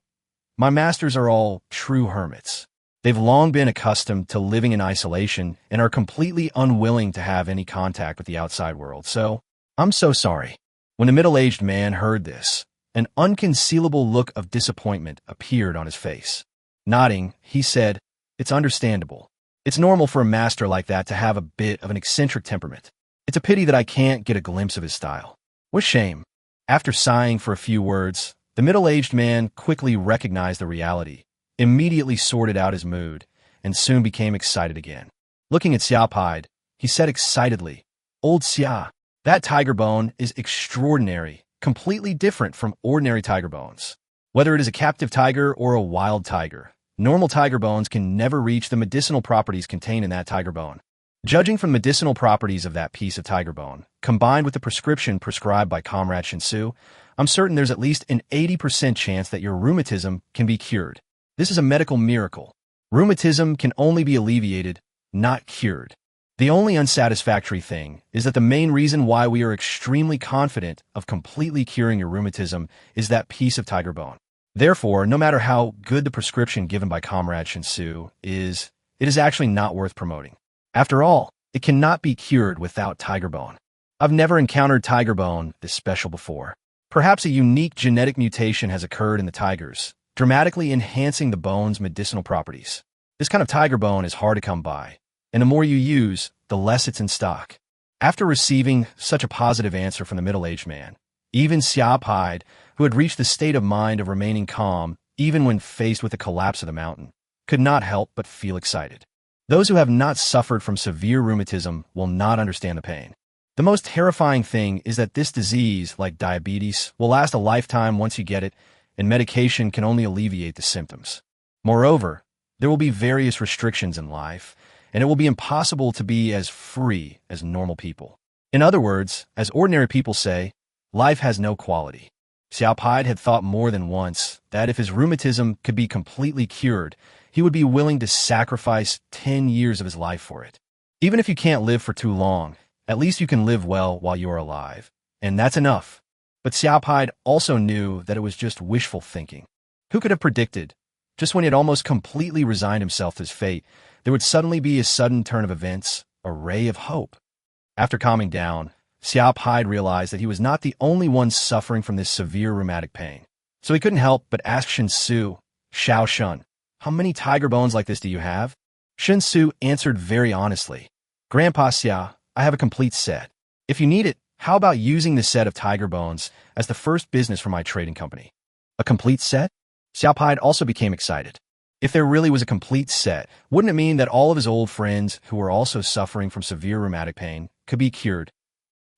My masters are all true hermits. They've long been accustomed to living in isolation and are completely unwilling to have any contact with the outside world, so I'm so sorry." When the middle-aged man heard this, An unconcealable look of disappointment appeared on his face. Nodding, he said, "It's understandable. It's normal for a master like that to have a bit of an eccentric temperament. It's a pity that I can't get a glimpse of his style. What shame." After sighing for a few words, the middle-aged man quickly recognized the reality, immediately sorted out his mood, and soon became excited again. Looking at Xia Pied, he said excitedly, "Old Xia, that tiger bone is extraordinary, completely different from ordinary tiger bones. Whether it is a captive tiger or a wild tiger, normal tiger bones can never reach the medicinal properties contained in that tiger bone. Judging from the medicinal properties of that piece of tiger bone, combined with the prescription prescribed by Comrade Shen Xu, I'm certain there's at least an 80% chance that your rheumatism can be cured. This is a medical miracle. Rheumatism can only be alleviated, not cured. The only unsatisfactory thing is that the main reason why we are extremely confident of completely curing your rheumatism is that piece of tiger bone. Therefore, no matter how good the prescription given by Comrade Shen Xu is, it is actually not worth promoting. After all, it cannot be cured without tiger bone. I've never encountered tiger bone this special before. Perhaps a unique genetic mutation has occurred in the tigers, dramatically enhancing the bone's medicinal properties. This kind of tiger bone is hard to come by, and the more you use, the less it's in stock." After receiving such a positive answer from the middle-aged man, even Xia Pied, who had reached the state of mind of remaining calm even when faced with the collapse of the mountain, could not help but feel excited. Those who have not suffered from severe rheumatism will not understand the pain. The most terrifying thing is that this disease, like diabetes, will last a lifetime once you get it, and medication can only alleviate the symptoms. Moreover, there will be various restrictions in life, and it will be impossible to be as free as normal people. In other words, as ordinary people say, life has no quality. Xiao Pied had thought more than once that if his rheumatism could be completely cured, he would be willing to sacrifice 10 years of his life for it. Even if you can't live for too long, at least you can live well while you are alive, and that's enough. But Xiao Pied also knew that it was just wishful thinking. Who could have predicted, just when he had almost completely resigned himself to his fate, there would suddenly be a sudden turn of events, a ray of hope? After calming down, Xiao Pied realized that he was not the only one suffering from this severe rheumatic pain. So he couldn't help but ask Shen Xu, "Xiao Shun, how many tiger bones like this do you have?" Shen Xu answered very honestly, "Grandpa Xia, I have a complete set. If you need it, how about using this set of tiger bones as the first business for my trading company?" A complete set? Xiao Pied also became excited. If there really was a complete set, wouldn't it mean that all of his old friends who were also suffering from severe rheumatic pain could be cured?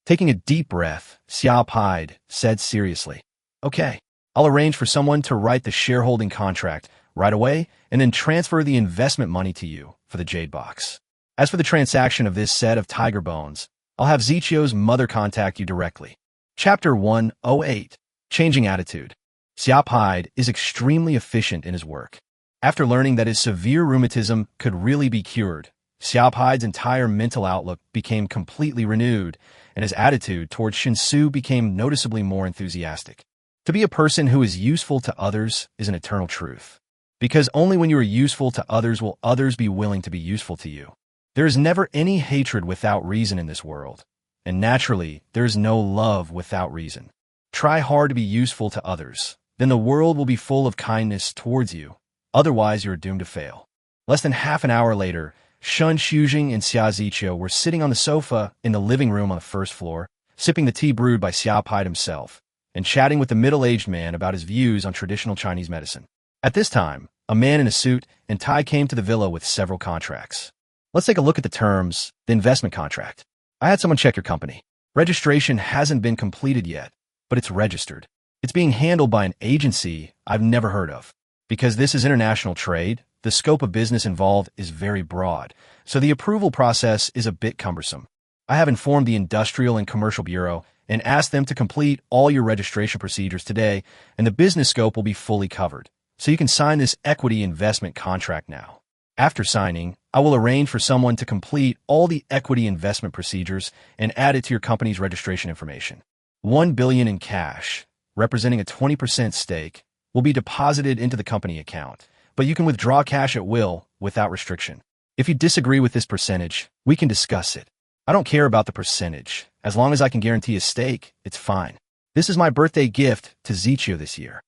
Taking a deep breath, Xiao Pied said seriously, "Okay, I'll arrange for someone to write the shareholding contract right away and then transfer the investment money to you for the jade box. As for the transaction of this set of tiger bones, I'll have Zichio's mother contact you directly." Chapter 108, Changing Attitude. Xiao Pied is extremely efficient in his work. After learning that his severe rheumatism could really be cured, Xiao Pied's entire mental outlook became completely renewed, and his attitude towards Shen Xu became noticeably more enthusiastic. To be a person who is useful to others is an eternal truth, because only when you are useful to others will others be willing to be useful to you. There is never any hatred without reason in this world, and naturally, there is no love without reason. Try hard to be useful to others, then the world will be full of kindness towards you. Otherwise, you are doomed to fail. Less than half an hour later, Shun Xuzhing and Xia Zichio were sitting on the sofa in the living room on the first floor, sipping the tea brewed by Xiao Pied himself, and chatting with the middle-aged man about his views on traditional Chinese medicine. At this time, a man in a suit and tie came to the villa with several contracts. "Let's take a look at the terms, the investment contract. I had someone check your company. Registration hasn't been completed yet, but it's registered. It's being handled by an agency I've never heard of. Because this is international trade, the scope of business involved is very broad, so the approval process is a bit cumbersome. I have informed the Industrial and Commercial Bureau and asked them to complete all your registration procedures today, and the business scope will be fully covered, so you can sign this equity investment contract now. After signing, I will arrange for someone to complete all the equity investment procedures and add it to your company's registration information. 1 billion in cash, representing a 20% stake, will be deposited into the company account, but you can withdraw cash at will without restriction. If you disagree with this percentage, we can discuss it. I don't care about the percentage. As long as I can guarantee a stake, it's fine. This is my birthday gift to Zichio this year.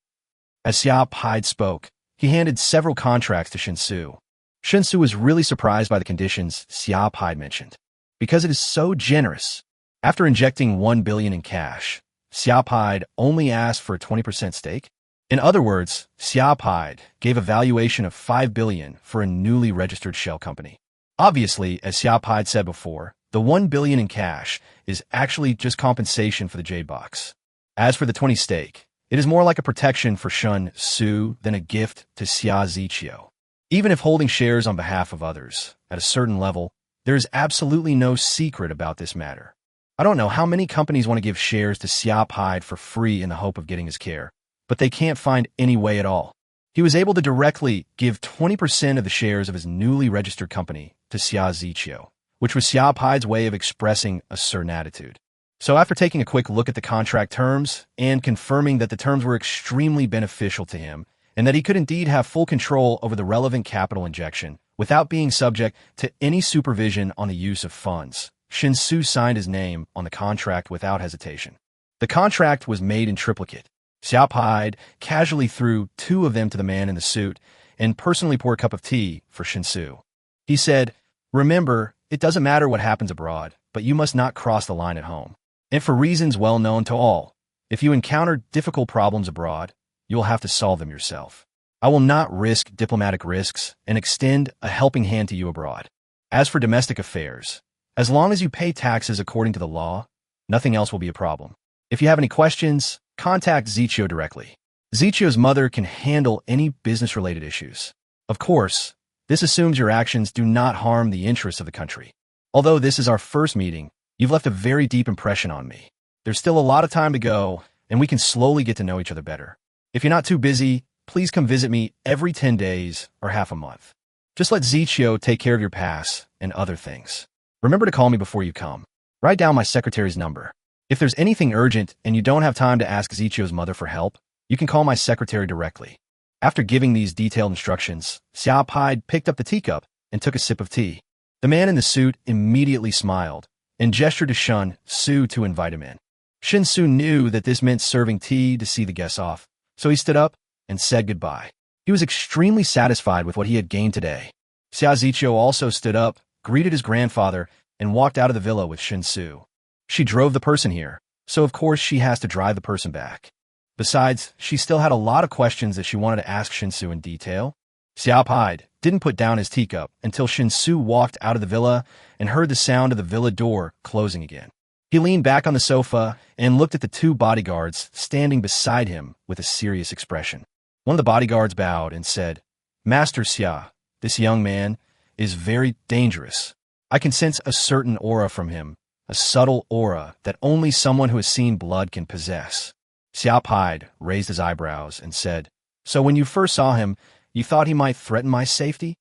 As Xiao Pai spoke, he handed several contracts to Shen Xu. Shen Xu was really surprised by the conditions Xiao Pai mentioned, because it is so generous. After injecting 1 billion in cash, Xiao Pai only asked for a 20% stake. In other words, Xiao Pai gave a valuation of 5 billion for a newly registered shell company. Obviously, as Xiao Pai said before, the 1 billion in cash is actually just compensation for the Jade Box. As for the 20 stake, it is more like a protection for Shen Xu than a gift to Xia Zichio. Even if holding shares on behalf of others, at a certain level, there is absolutely no secret about this matter. I don't know how many companies want to give shares to Xiao Pai for free in the hope of getting his care, but they can't find any way at all. He was able to directly give 20% of the shares of his newly registered company to Xia Zichio, which was Xiao Pai's way of expressing a certain attitude. So after taking a quick look at the contract terms and confirming that the terms were extremely beneficial to him and that he could indeed have full control over the relevant capital injection without being subject to any supervision on the use of funds, Shen Xu signed his name on the contract without hesitation. The contract was made in triplicate. Xiao Pai casually threw 2 of them to the man in the suit and personally poured a cup of tea for Shen Xu. He said, "Remember, it doesn't matter what happens abroad, but you must not cross the line at home. And for reasons well known to all, if you encounter difficult problems abroad, you will have to solve them yourself. I will not risk diplomatic risks and extend a helping hand to you abroad. As for domestic affairs, as long as you pay taxes according to the law, nothing else will be a problem. If you have any questions, contact Zichio directly. Zichio's mother can handle any business-related issues. Of course, this assumes your actions do not harm the interests of the country. Although this is our first meeting, you've left a very deep impression on me. There's still a lot of time to go, and we can slowly get to know each other better. If you're not too busy, please come visit me every 10 days or half a month. Just let Zichio take care of your pass and other things. Remember to call me before you come. Write down my secretary's number. If there's anything urgent and you don't have time to ask Zichio's mother for help, you can call my secretary directly." After giving these detailed instructions, Xiao Pai picked up the teacup and took a sip of tea. The man in the suit immediately smiled and gestured to Shen Xu to invite him in. Shen Xu knew that this meant serving tea to see the guests off, so he stood up and said goodbye. He was extremely satisfied with what he had gained today. Xia Zichio also stood up, greeted his grandfather, and walked out of the villa with Shen Xu. She drove the person here, so of course she has to drive the person back. Besides, she still had a lot of questions that she wanted to ask Shen Xu in detail. Xiao Pai didn't put down his teacup until Shen Xu walked out of the villa and heard the sound of the villa door closing again. He leaned back on the sofa and looked at the 2 bodyguards standing beside him with a serious expression. One of the bodyguards bowed and said, "Master Xia, this young man is very dangerous. I can sense a certain aura from him, a subtle aura that only someone who has seen blood can possess." Xiao Pai raised his eyebrows and said, "So when you first saw him, you thought he might threaten my safety?"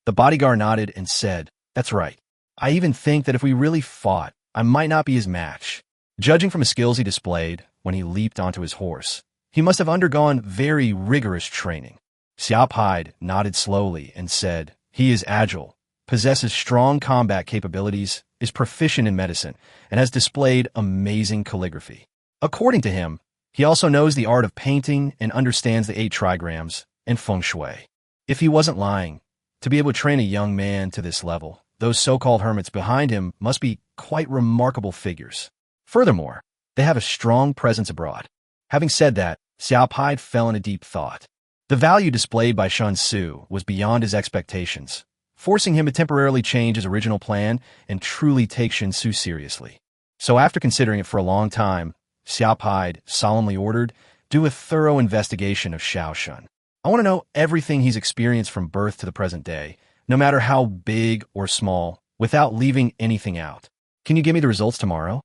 The bodyguard nodded and said, "That's right. I even think that if we really fought, I might not be his match. Judging from the skills he displayed when he leaped onto his horse, he must have undergone very rigorous training." Xiao Pai nodded slowly and said, "He is agile, possesses strong combat capabilities, is proficient in medicine, and has displayed amazing calligraphy. According to him, he also knows the art of painting and understands the 8 trigrams and feng shui. If he wasn't lying, to be able to train a young man to this level, those so-called hermits behind him must be quite remarkable figures. Furthermore, they have a strong presence abroad." Having said that, Xiao Pai fell in a deep thought. The value displayed by Shen Xu was beyond his expectations, forcing him to temporarily change his original plan and truly take Shen Xu seriously. So after considering it for a long time, Xiao Pai solemnly ordered, "Do a thorough investigation of Xiao Shen. I want to know everything he's experienced from birth to the present day, no matter how big or small, without leaving anything out. Can you give me the results tomorrow?"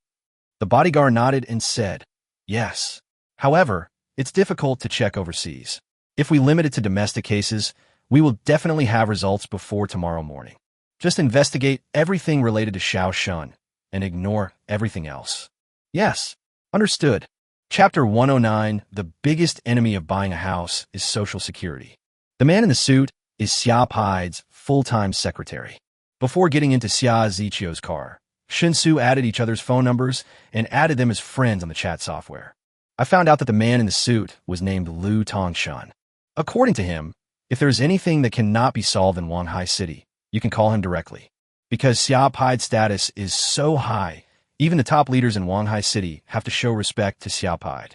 The bodyguard nodded and said, "Yes. However, it's difficult to check overseas. If we limit it to domestic cases, we will definitely have results before tomorrow morning. Just investigate everything related to Xiao Shen and ignore everything else." "Yes, understood." Chapter 109, The biggest enemy of buying a house is social security. The man in the suit is Xiao Pai's full-time secretary. Before getting into Xia Zichio's car, Shen Xu added each other's phone numbers and added them as friends on the chat software. I found out that the man in the suit was named Lu Tongshan. According to him, if there's anything that cannot be solved in Wanhai City, you can call him directly. Because Xia Pai's status is so high, even the top leaders in Wanhai City have to show respect to Xia Pai.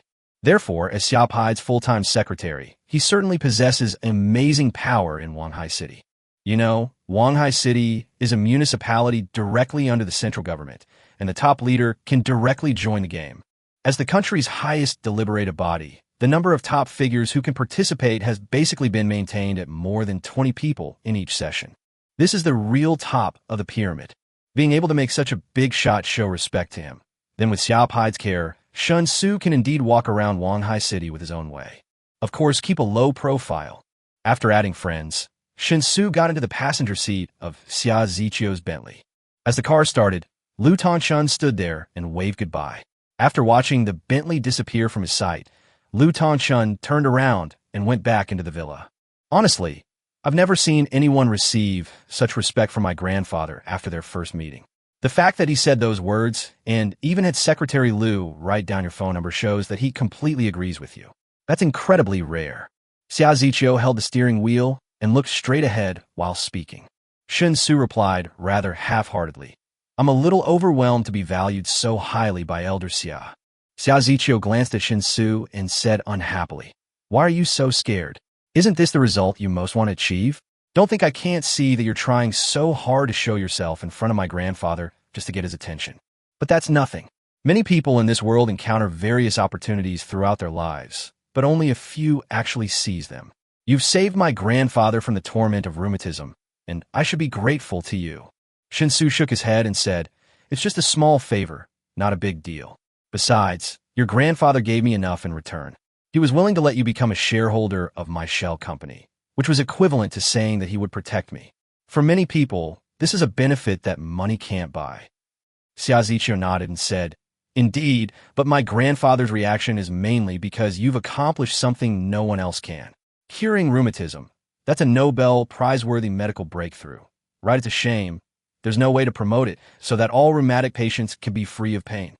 Therefore, as Xia Pai's full-time secretary, he certainly possesses amazing power in Wanhai City. You know, Wanhai City is a municipality directly under the central government, and the top leader can directly join the game. As the country's highest deliberative body, the number of top figures who can participate has basically been maintained at more than 20 people in each session. This is the real top of the pyramid. Being able to make such a big shot show respect to him. Then with Xia Pai's care, Shen Xu can indeed walk around Wanhai City with his own way. Of course, keep a low profile. After adding friends, Shen Xu got into the passenger seat of Xia Zichio's Bentley. As the car started, Lu Tongshan stood there and waved goodbye. After watching the Bentley disappear from his sight, Lu Tongshan turned around and went back into the villa. Honestly, I've never seen anyone receive such respect from my grandfather after their first meeting. The fact that he said those words and even had Secretary Lu write down your phone number shows that he completely agrees with you. That's incredibly rare. Xia Zichio held the steering wheel and looked straight ahead while speaking. Shen Xu replied rather half-heartedly, I'm a little overwhelmed to be valued so highly by Elder Xia. Xia Zichio glanced at Shen Xu and said unhappily, Why are you so scared? Isn't this the result you most want to achieve? Don't think I can't see that you're trying so hard to show yourself in front of my grandfather just to get his attention. But that's nothing. Many people in this world encounter various opportunities throughout their lives, but only a few actually seize them. You've saved my grandfather from the torment of rheumatism, and I should be grateful to you. Shen Xu shook his head and said, It's just a small favor, not a big deal. Besides, your grandfather gave me enough in return. He was willing to let you become a shareholder of my shell company, which was equivalent to saying that he would protect me. For many people, this is a benefit that money can't buy. Xia Zichio nodded and said, Indeed, but my grandfather's reaction is mainly because you've accomplished something no one else can. Curing rheumatism. That's a Nobel Prize-worthy medical breakthrough. Right, it's a shame. There's no way to promote it so that all rheumatic patients can be free of pain.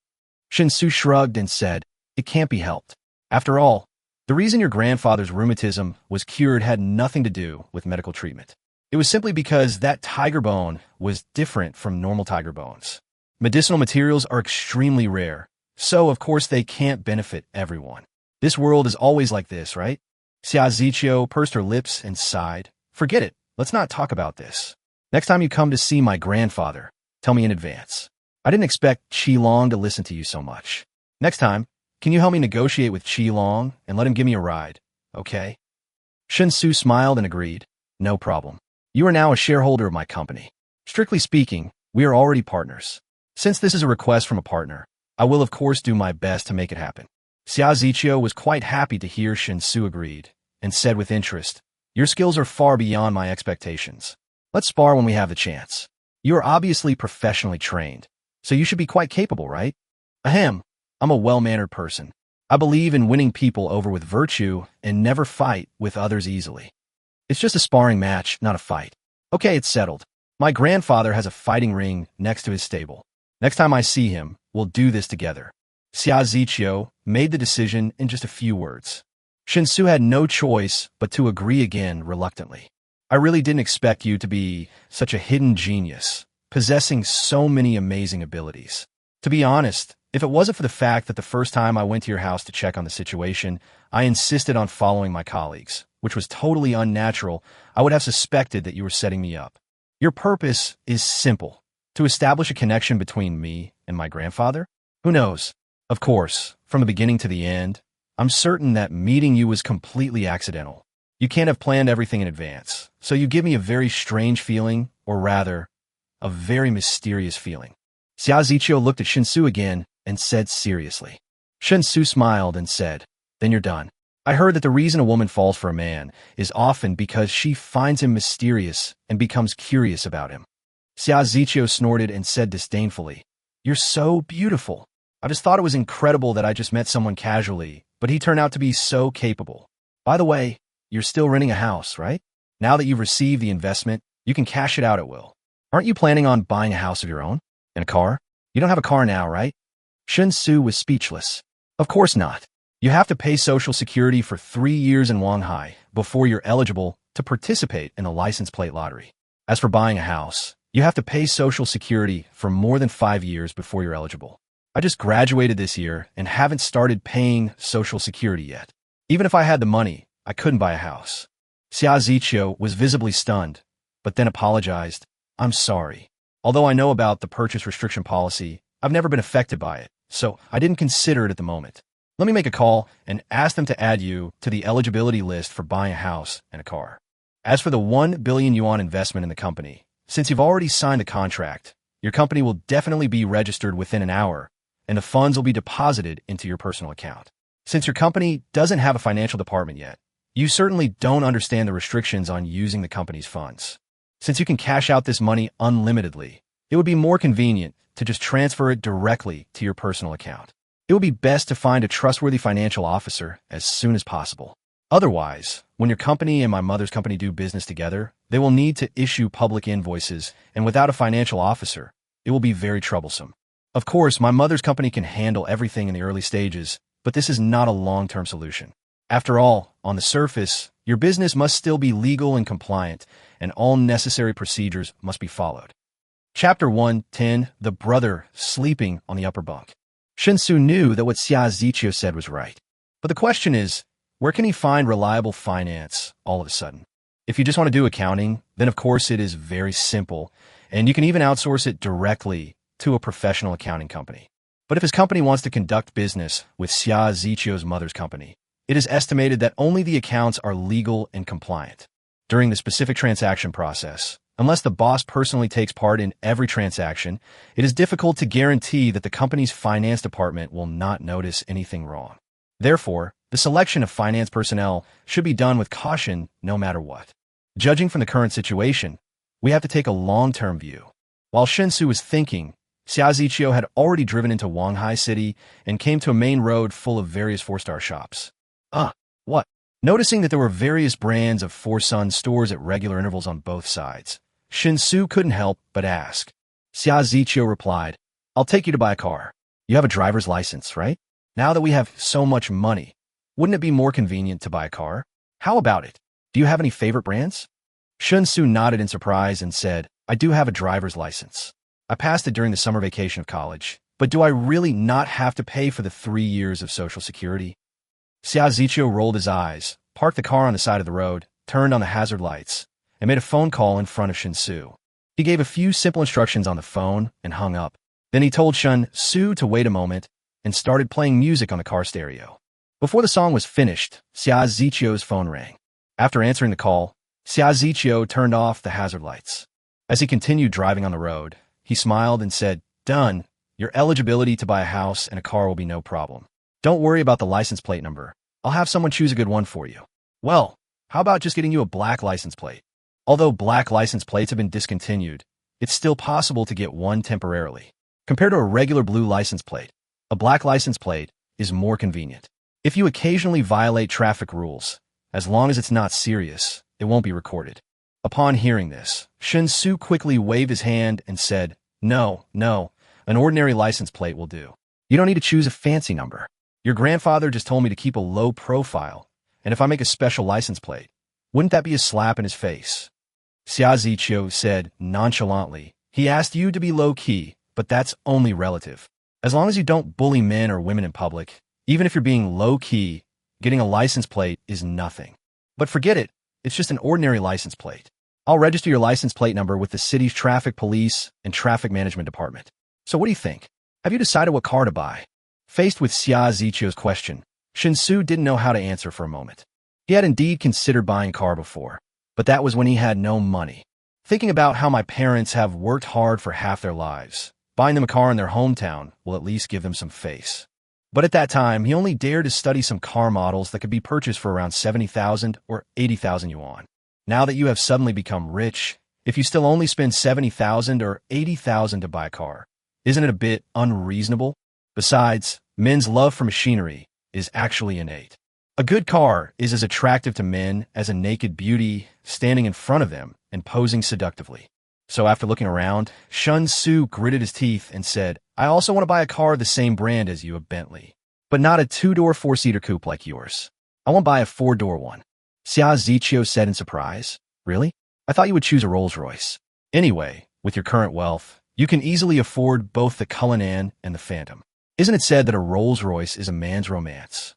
Shen Xu shrugged and said, It can't be helped. After all, the reason your grandfather's rheumatism was cured had nothing to do with medical treatment. It was simply because that tiger bone was different from normal tiger bones. Medicinal materials are extremely rare, so of course they can't benefit everyone. This world is always like this, right? Xia Zichio pursed her lips and sighed. Forget it. Let's not talk about this. Next time you come to see my grandfather, tell me in advance. I didn't expect Qi Long to listen to you so much. Next time, can you help me negotiate with Qi Long and let him give me a ride, okay? Shen Xu smiled and agreed. No problem. You are now a shareholder of my company. Strictly speaking, we are already partners. Since this is a request from a partner, I will of course do my best to make it happen. Xia Zichio was quite happy to hear Shen Xu agreed, and said with interest, Your skills are far beyond my expectations. Let's spar when we have the chance. You are obviously professionally trained, so you should be quite capable, right? Ahem, I'm a well-mannered person. I believe in winning people over with virtue and never fight with others easily. It's just a sparring match, not a fight. Okay, it's settled. My grandfather has a fighting ring next to his stable. Next time I see him, we'll do this together. Xia Zichio made the decision in just a few words. Shen Xu had no choice but to agree again reluctantly. I really didn't expect you to be such a hidden genius, possessing so many amazing abilities. To be honest, if it wasn't for the fact that the first time I went to your house to check on the situation, I insisted on following my colleagues, which was totally unnatural, I would have suspected that you were setting me up. Your purpose is simple, to establish a connection between me and my grandfather? Who knows? Of course, from the beginning to the end, I'm certain that meeting you was completely accidental. You can't have planned everything in advance, so you give me a very strange feeling, or rather, a very mysterious feeling. Xia Zichio looked at Shen Xu again and said seriously. Shen Xu smiled and said, Then you're done. I heard that the reason a woman falls for a man is often because she finds him mysterious and becomes curious about him. Xia Zichio snorted and said disdainfully, You're so beautiful. I just thought it was incredible that I just met someone casually, but he turned out to be so capable. By the way, you're still renting a house, right? Now that you've received the investment, you can cash it out at will. Aren't you planning on buying a house of your own? And a car? You don't have a car now, right? Shen Xu was speechless. Of course not. You have to pay Social Security for 3 years in Shanghai before you're eligible to participate in the license plate lottery. As for buying a house, you have to pay Social Security for more than 5 years before you're eligible. I just graduated this year and haven't started paying Social Security yet. Even if I had the money, I couldn't buy a house. Xia Ziqiu was visibly stunned, but then apologized. I'm sorry. Although I know about the purchase restriction policy, I've never been affected by it, so I didn't consider it at the moment. Let me make a call and ask them to add you to the eligibility list for buying a house and a car. As for the 1 billion yuan investment in the company, since you've already signed the contract, your company will definitely be registered within an hour, and the funds will be deposited into your personal account. Since your company doesn't have a financial department yet, you certainly don't understand the restrictions on using the company's funds. Since you can cash out this money unlimitedly, it would be more convenient to just transfer it directly to your personal account. It would be best to find a trustworthy financial officer as soon as possible. Otherwise, when your company and my mother's company do business together, they will need to issue public invoices, and without a financial officer, it will be very troublesome. Of course, my mother's company can handle everything in the early stages, but this is not a long-term solution. After all, on the surface, your business must still be legal and compliant, and all necessary procedures must be followed. Chapter 1:10 The Brother Sleeping on the Upper Bunk. Shen Xu knew that what Xia Ziqiu said was right. But the question is, where can he find reliable finance all of a sudden? If you just want to do accounting, then of course it is very simple, and you can even outsource it directly to a professional accounting company. But if his company wants to conduct business with Xia Ziqiu's mother's company, it is estimated that only the accounts are legal and compliant. During the specific transaction process, unless the boss personally takes part in every transaction, it is difficult to guarantee that the company's finance department will not notice anything wrong. Therefore, the selection of finance personnel should be done with caution no matter what. Judging from the current situation, we have to take a long-term view. While Shen Xu was thinking, Xia Ziqiu had already driven into Shanghai City and came to a main road full of various four-star shops. What? Noticing that there were various brands of Four Sun stores at regular intervals on both sides, Shen Xu couldn't help but ask. Xia Ziqiu replied, I'll take you to buy a car. You have a driver's license, right? Now that we have so much money, wouldn't it be more convenient to buy a car? How about it? Do you have any favorite brands? Shen Xu nodded in surprise and said, I do have a driver's license. I passed it during the summer vacation of college, but do I really not have to pay for the 3 years of Social Security? Xia Ziqiu rolled his eyes, parked the car on the side of the road, turned on the hazard lights, and made a phone call in front of Shen Xu. He gave a few simple instructions on the phone and hung up. Then he told Shen Xu to wait a moment and started playing music on the car stereo. Before the song was finished, Xia Ziqiu's phone rang. After answering the call, Xia Ziqiu turned off the hazard lights. As he continued driving on the road, he smiled and said, Done. Your eligibility to buy a house and a car will be no problem. Don't worry about the license plate number. I'll have someone choose a good one for you. Well, how about just getting you a black license plate? Although black license plates have been discontinued, it's still possible to get one temporarily. Compared to a regular blue license plate, a black license plate is more convenient. If you occasionally violate traffic rules, as long as it's not serious, it won't be recorded. Upon hearing this, Shen Xu quickly waved his hand and said, No, an ordinary license plate will do. You don't need to choose a fancy number. Your grandfather just told me to keep a low profile, and if I make a special license plate, wouldn't that be a slap in his face? Xia Ziqiu said nonchalantly, He asked you to be low-key, but that's only relative. As long as you don't bully men or women in public, even if you're being low-key, getting a license plate is nothing. But forget it, it's just an ordinary license plate. I'll register your license plate number with the city's traffic police and traffic management department. So what do you think? Have you decided what car to buy? Faced with Xia Ziqiu's question, Shen Xu didn't know how to answer for a moment. He had indeed considered buying a car before, but that was when he had no money. Thinking about how my parents have worked hard for half their lives, buying them a car in their hometown will at least give them some face. But at that time, he only dared to study some car models that could be purchased for around 70,000 or 80,000 yuan. Now that you have suddenly become rich, if you still only spend 70,000 or 80,000 to buy a car, isn't it a bit unreasonable? Besides, men's love for machinery is actually innate. A good car is as attractive to men as a naked beauty standing in front of them and posing seductively. So after looking around, Shen Xu gritted his teeth and said, I also want to buy a car the same brand as you, a Bentley. but not a two-door four-seater coupe like yours. I won't buy a four-door one. Xia Ziqiu said in surprise. Really? I thought you would choose a Rolls-Royce. Anyway, with your current wealth, you can easily afford both the Cullinan and the Phantom. Isn't it said that a Rolls-Royce is a man's romance?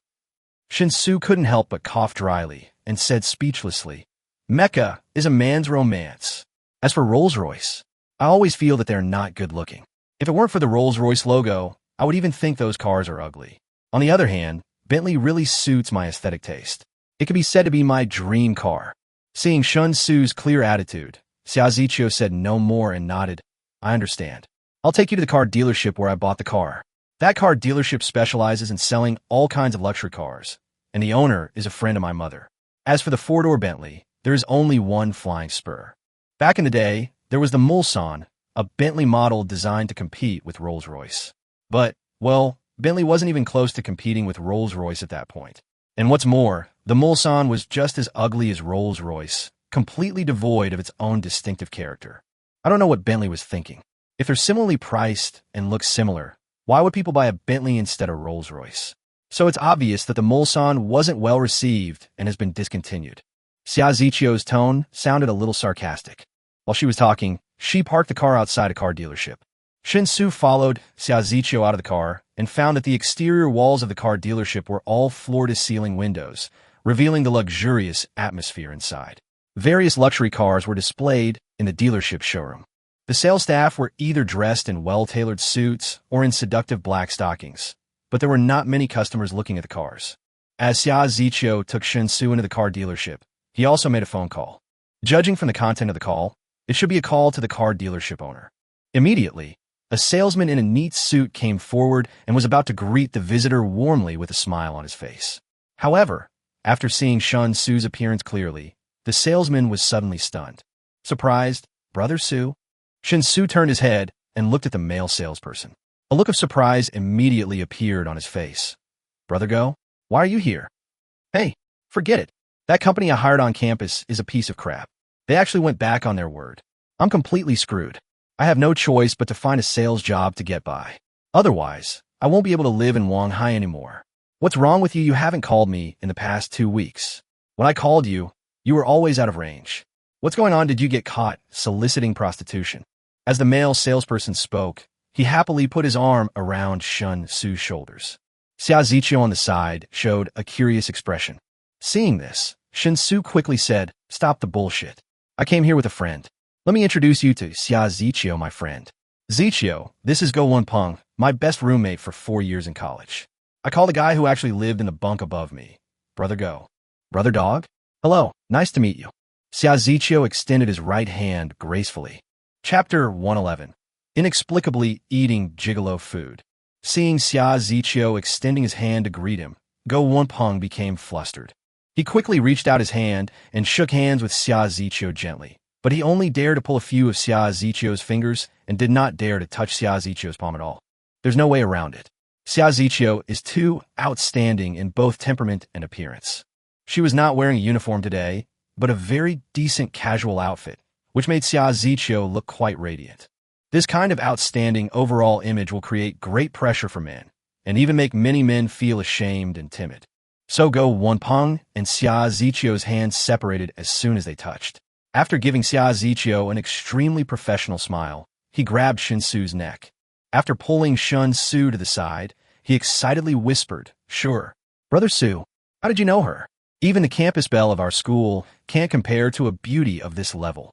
Shen Xu couldn't help but cough dryly and said speechlessly, Mecca is a man's romance. As for Rolls-Royce, I always feel that they're not good-looking. If it weren't for the Rolls-Royce logo, I would even think those cars are ugly. On the other hand, Bentley really suits my aesthetic taste. It could be said to be my dream car. Seeing Shen Xu's clear attitude, Xia Ziqiu said no more and nodded. I understand. I'll take you to the car dealership where I bought the car. That car dealership specializes in selling all kinds of luxury cars, and the owner is a friend of my mother. As for the four-door Bentley, there is only one flying spur. Back in the day, there was the Mulsanne, a Bentley model designed to compete with Rolls-Royce. But, well, Bentley wasn't even close to competing with Rolls-Royce at that point. And what's more, the Mulsanne was just as ugly as Rolls-Royce, completely devoid of its own distinctive character. I don't know what Bentley was thinking. If they're similarly priced and look similar, why would people buy a Bentley instead of Rolls-Royce? So it's obvious that the Mulsanne wasn't well received and has been discontinued. Xia Ziqiu's tone sounded a little sarcastic. While she was talking, she parked the car outside a car dealership. Shen Xu followed Xia Ziqiu out of the car and found that the exterior walls of the car dealership were all floor-to-ceiling windows, revealing the luxurious atmosphere inside. Various luxury cars were displayed in the dealership showroom. The sales staff were either dressed in well-tailored suits or in seductive black stockings, but there were not many customers looking at the cars. As Xia Ziqiu took Shen Xu into the car dealership, he also made a phone call. Judging from the content of the call, it should be a call to the car dealership owner. Immediately, a salesman in a neat suit came forward and was about to greet the visitor warmly with a smile on his face. However, after seeing Shen Xu's appearance clearly, the salesman was suddenly stunned. Surprised, Brother Xu? Shen Xu turned his head and looked at the male salesperson. A look of surprise immediately appeared on his face. Brother Go, why are you here? Hey, forget it. That company I hired on campus is a piece of crap. They actually went back on their word. I'm completely screwed. I have no choice but to find a sales job to get by. Otherwise, I won't be able to live in Shanghai anymore. What's wrong with you? You haven't called me in the past 2 weeks. When I called you, you were always out of range. What's going on? Did you get caught soliciting prostitution? As the male salesperson spoke, he happily put his arm around Shen Xu's shoulders. Xia Ziqiu on the side showed a curious expression. Seeing this, Shen Xu quickly said, Stop the bullshit. I came here with a friend. Let me introduce you to Xia Ziqiu, my friend. Ziqiu, this is Go Wenpeng, my best roommate for 4 years in college. I call the guy who actually lived in the bunk above me. Brother Go. Brother Dog? Hello, nice to meet you. Xia Ziqiu extended his right hand gracefully. Chapter 111. Inexplicably eating gigolo food. Seeing Xia Ziqiu extending his hand to greet him, Go Wenpeng became flustered. He quickly reached out his hand and shook hands with Xia Ziqiu gently, but he only dared to pull a few of Xia Ziqiu's fingers and did not dare to touch Xia Ziqiu's palm at all. There's no way around it. Xia Ziqiu is too outstanding in both temperament and appearance. She was not wearing a uniform today, but a very decent casual outfit, which made Xia Ziqiu look quite radiant. This kind of outstanding overall image will create great pressure for men, and even make many men feel ashamed and timid. So Go Wenpeng and Xia Ziqiu's hands separated as soon as they touched. After giving Xia Ziqiu an extremely professional smile, he grabbed Shen Xu's neck. After pulling Shen Xu to the side, he excitedly whispered, Sure. Brother Xu, how did you know her? Even the campus belle of our school can't compare to a beauty of this level.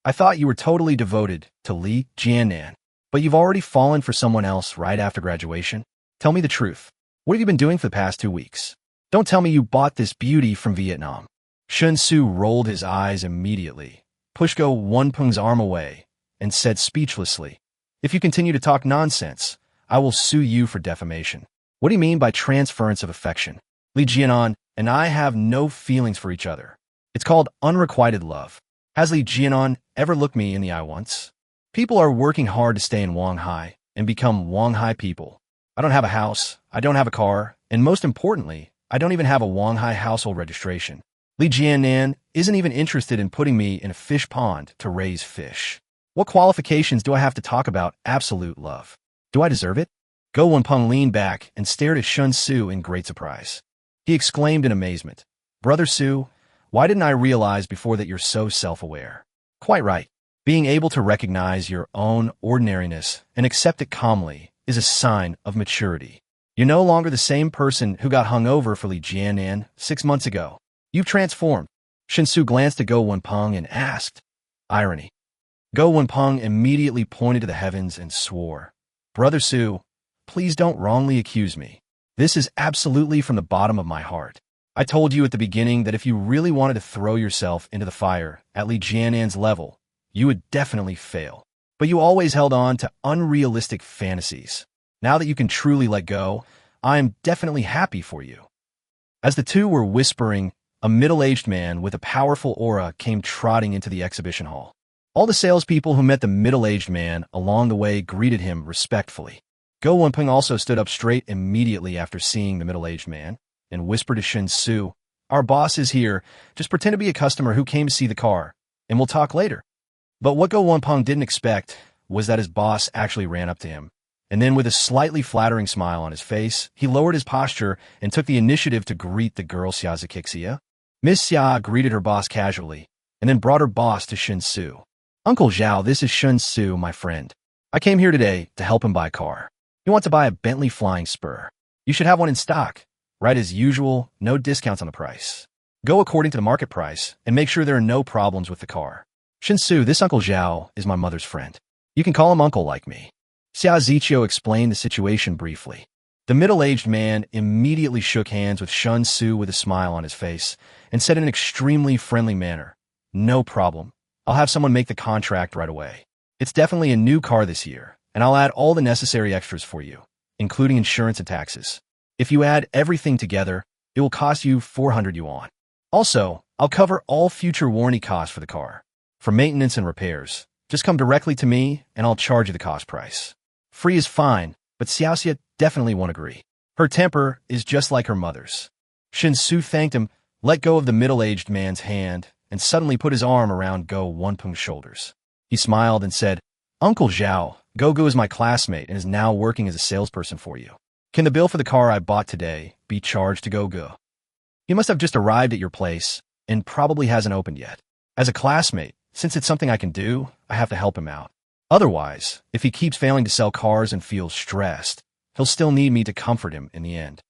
I thought you were totally devoted to Li Jianan, but you've already fallen for someone else right after graduation? Tell me the truth. What have you been doing for the past 2 weeks? Don't tell me you bought this beauty from Vietnam. Shen Xu rolled his eyes immediately, pushed Go Wenpeng's arm away, and said speechlessly, If you continue to talk nonsense, I will sue you for defamation. What do you mean by transference of affection? Li Jianan and I have no feelings for each other. It's called unrequited love. Has Li Jianan ever looked me in the eye once? People are working hard to stay in Shanghai and become Shanghai people. I don't have a house, I don't have a car, and most importantly, I don't even have a Shanghai household registration. Li Jianan isn't even interested in putting me in a fish pond to raise fish. What qualifications do I have to talk about absolute love? Do I deserve it? Go Wenpeng leaned back and stared at Shen Xu in great surprise. He exclaimed in amazement, "Brother Xu, why didn't I realize before that you're so self-aware?" Quite right. Being able to recognize your own ordinariness and accept it calmly is a sign of maturity. You're no longer the same person who got hung over for Li Jianan 6 months ago. You've transformed. Shen Xu glanced at Go Wenpeng and asked. Irony. Go Wenpeng immediately pointed to the heavens and swore, "Brother Xu, please don't wrongly accuse me. This is absolutely from the bottom of my heart. I told you at the beginning that if you really wanted to throw yourself into the fire at Li Jianan's level, you would definitely fail. But you always held on to unrealistic fantasies. Now that you can truly let go, I am definitely happy for you." As the two were whispering, a middle-aged man with a powerful aura came trotting into the exhibition hall. All the salespeople who met the middle-aged man along the way greeted him respectfully. Go Wenpeng also stood up straight immediately after seeing the middle-aged man and whispered to Shen Xu, "Our boss is here. Just pretend to be a customer who came to see the car, and we'll talk later." But what Go Wenpeng didn't expect was that his boss actually ran up to him, and then with a slightly flattering smile on his face, he lowered his posture and took the initiative to greet the girl Xia Zikixia. Miss Xia greeted her boss casually, and then brought her boss to Shen Xu. "Uncle Zhao, this is Shen Xu, my friend. I came here today to help him buy a car. He wants to buy a Bentley Flying Spur. You should have one in stock. Right as usual, no discounts on the price. Go according to the market price and make sure there are no problems with the car. Shen Xu, this Uncle Zhao is my mother's friend. You can call him uncle like me." Xia Ziqiu explained the situation briefly. The middle-aged man immediately shook hands with Shen Xu with a smile on his face and said in an extremely friendly manner, "No problem. I'll have someone make the contract right away. It's definitely a new car this year, and I'll add all the necessary extras for you, including insurance and taxes. If you add everything together, it will cost you 400 yuan. Also, I'll cover all future warranty costs for the car. For maintenance and repairs, just come directly to me and I'll charge you the cost price." Free is fine, but Xiaoxia definitely won't agree. Her temper is just like her mother's. Shen Xu thanked him, let go of the middle-aged man's hand, and suddenly put his arm around Go Wenpeng's shoulders. He smiled and said, "Uncle Zhao, Gogo is my classmate and is now working as a salesperson for you. Can the bill for the car I bought today be charged to Gogo? He must have just arrived at your place and probably hasn't opened yet. As a classmate, since it's something I can do, I have to help him out. Otherwise, if he keeps failing to sell cars and feels stressed, he'll still need me to comfort him in the end."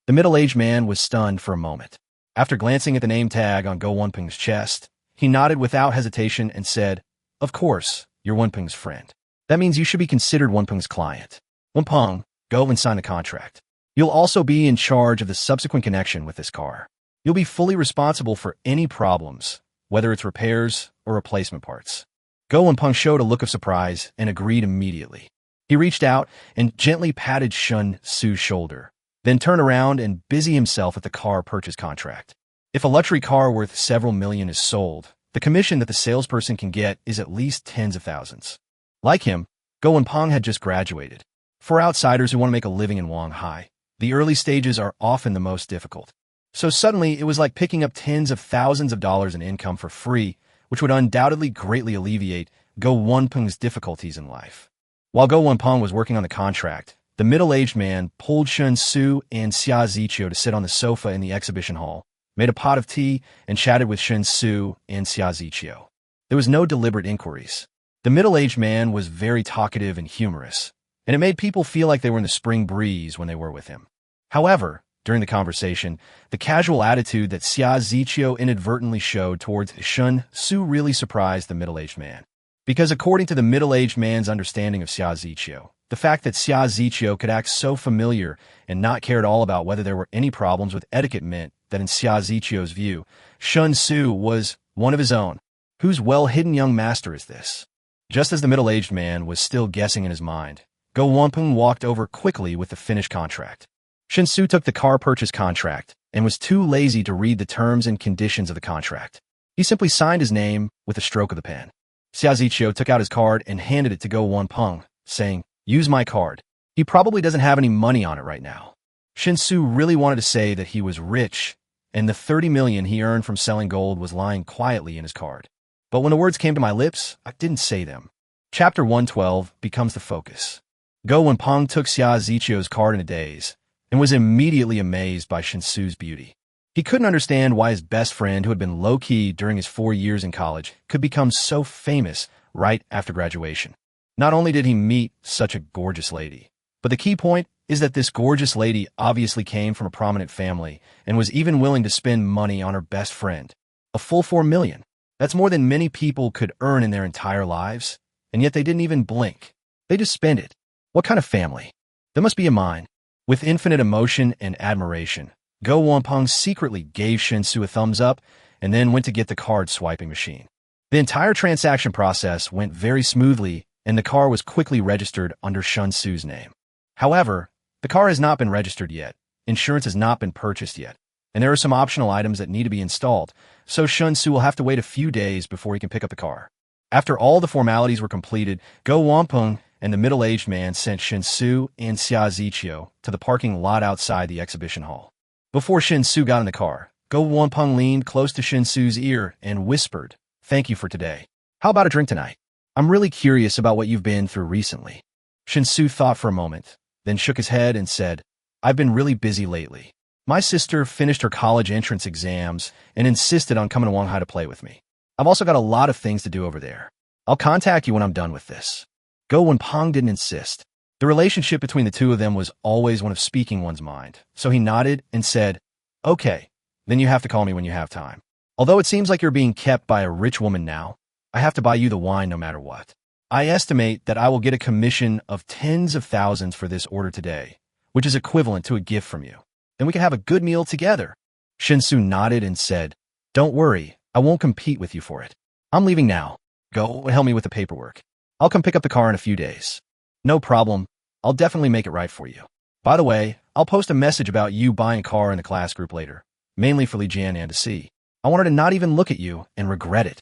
The middle-aged man was stunned for a moment. After glancing at the name tag on Go Wenpeng's chest, he nodded without hesitation and said, "Of course, you're Wenpeng's friend. That means you should be considered Wenpeng's client. Wenpeng, go and sign the contract. You'll also be in charge of the subsequent connection with this car. You'll be fully responsible for any problems, whether it's repairs or replacement parts." Go Wenpeng showed a look of surprise and agreed immediately. He reached out and gently patted Shen Xu's shoulder, then turned around and busied himself at the car purchase contract. If a luxury car worth several million is sold, the commission that the salesperson can get is at least tens of thousands. Like him, Go Wenpeng had just graduated. For outsiders who want to make a living in Shanghai, the early stages are often the most difficult. So suddenly, it was like picking up tens of thousands of dollars in income for free, which would undoubtedly greatly alleviate Go Wenpeng's difficulties in life. While Go Wenpeng was working on the contract, the middle-aged man pulled Shen Xu and Xia Ziqiu to sit on the sofa in the exhibition hall, made a pot of tea, and chatted with Shen Xu and Xia Ziqiu. There was no deliberate inquiries. The middle-aged man was very talkative and humorous, and it made people feel like they were in the spring breeze when they were with him. However, during the conversation, the casual attitude that Xia Ziqiu inadvertently showed towards Shen Xu really surprised the middle-aged man. Because according to the middle-aged man's understanding of Xia Ziqiu, the fact that Xia Ziqiu could act so familiar and not care at all about whether there were any problems with etiquette meant that in Xia Ziqiu's view, Shen Xu was one of his own. Whose well-hidden young master is this? Just as the middle-aged man was still guessing in his mind, Go Wenpeng walked over quickly with the finished contract. Shen Xu took the car purchase contract and was too lazy to read the terms and conditions of the contract. He simply signed his name with a stroke of the pen. Xia Ziqiu took out his card and handed it to Go Wenpeng, saying, "Use my card. He probably doesn't have any money on it right now." Shen Xu really wanted to say that he was rich, and the 30 million he earned from selling gold was lying quietly in his card. But when the words came to my lips, I didn't say them. Chapter 112 becomes the focus. Go Wenpeng took Xia Zichio's card in a daze and was immediately amazed by Shen Xu's beauty. He couldn't understand why his best friend, who had been low-key during his 4 years in college, could become so famous right after graduation. Not only did he meet such a gorgeous lady, but the key point is that this gorgeous lady obviously came from a prominent family and was even willing to spend money on her best friend. A full 4 million. That's more than many people could earn in their entire lives, and yet they didn't even blink. They just spent it. What kind of family? That must be a mine. With infinite emotion and admiration, Go Wenpeng secretly gave Shen Xu a thumbs up and then went to get the card swiping machine. The entire transaction process went very smoothly, and the car was quickly registered under Shen Xu's name. However, the car has not been registered yet, insurance has not been purchased yet, and there are some optional items that need to be installed, so Shen Xu will have to wait a few days before he can pick up the car. After all the formalities were completed, Go Wenpeng and the middle-aged man sent Shen Xu and Xia Zichio to the parking lot outside the exhibition hall. Before Shen Xu got in the car, Go Wenpeng leaned close to Shen Xu's ear and whispered, "Thank you for today. How about a drink tonight? I'm really curious about what you've been through recently." Shen Xu thought for a moment, then shook his head and said, "I've been really busy lately. My sister finished her college entrance exams and insisted on coming to Shanghai to play with me. I've also got a lot of things to do over there. I'll contact you when I'm done with this." Go Wenpeng didn't insist. The relationship between the two of them was always one of speaking one's mind, so he nodded and said, "Okay, then you have to call me when you have time. Although it seems like you're being kept by a rich woman now, I have to buy you the wine no matter what. I estimate that I will get a commission of tens of thousands for this order today, which is equivalent to a gift from you. Then we can have a good meal together." Shen Xu nodded and said, "Don't worry, I won't compete with you for it. I'm leaving now. Go and help me with the paperwork. I'll come pick up the car in a few days." "No problem. I'll definitely make it right for you. By the way, I'll post a message about you buying a car in the class group later, mainly for Li Jianan to see. I want her to not even look at you and regret it."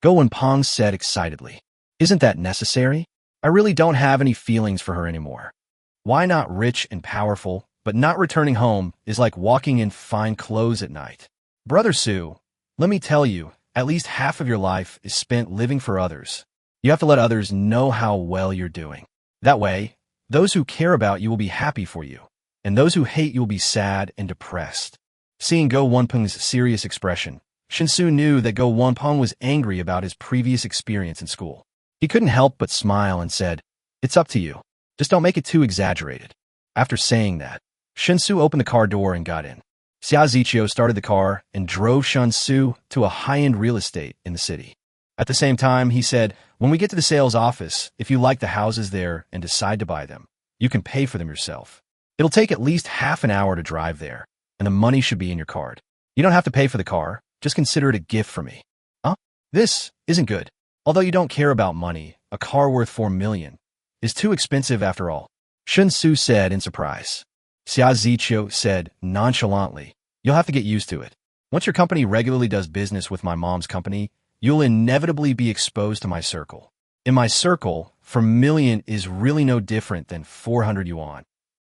Go Wenpeng said excitedly, "Isn't that necessary? I really don't have any feelings for her anymore. Why not rich and powerful, but not returning home is like walking in fine clothes at night. Brother Su, let me tell you, at least half of your life is spent living for others. You have to let others know how well you're doing. That way, those who care about you will be happy for you, and those who hate you will be sad and depressed." Seeing Go Wenpeng's serious expression, Shen Xu knew that Go Wenpeng was angry about his previous experience in school. He couldn't help but smile and said, "It's up to you. Just don't make it too exaggerated." After saying that, Shen Xu opened the car door and got in. Xia Zichio started the car and drove Shen Xu to a high-end real estate in the city. At the same time, he said, "When we get to the sales office, if you like the houses there and decide to buy them, you can pay for them yourself. It'll take at least half an hour to drive there, and the money should be in your card. You don't have to pay for the car, just consider it a gift from me." "Huh? This isn't good. Although you don't care about money, a car worth 4 million is too expensive after all," Shen Xu said in surprise. Xia Zichio said nonchalantly, "You'll have to get used to it. Once your company regularly does business with my mom's company, you'll inevitably be exposed to my circle. In my circle, 4 million is really no different than 400 yuan.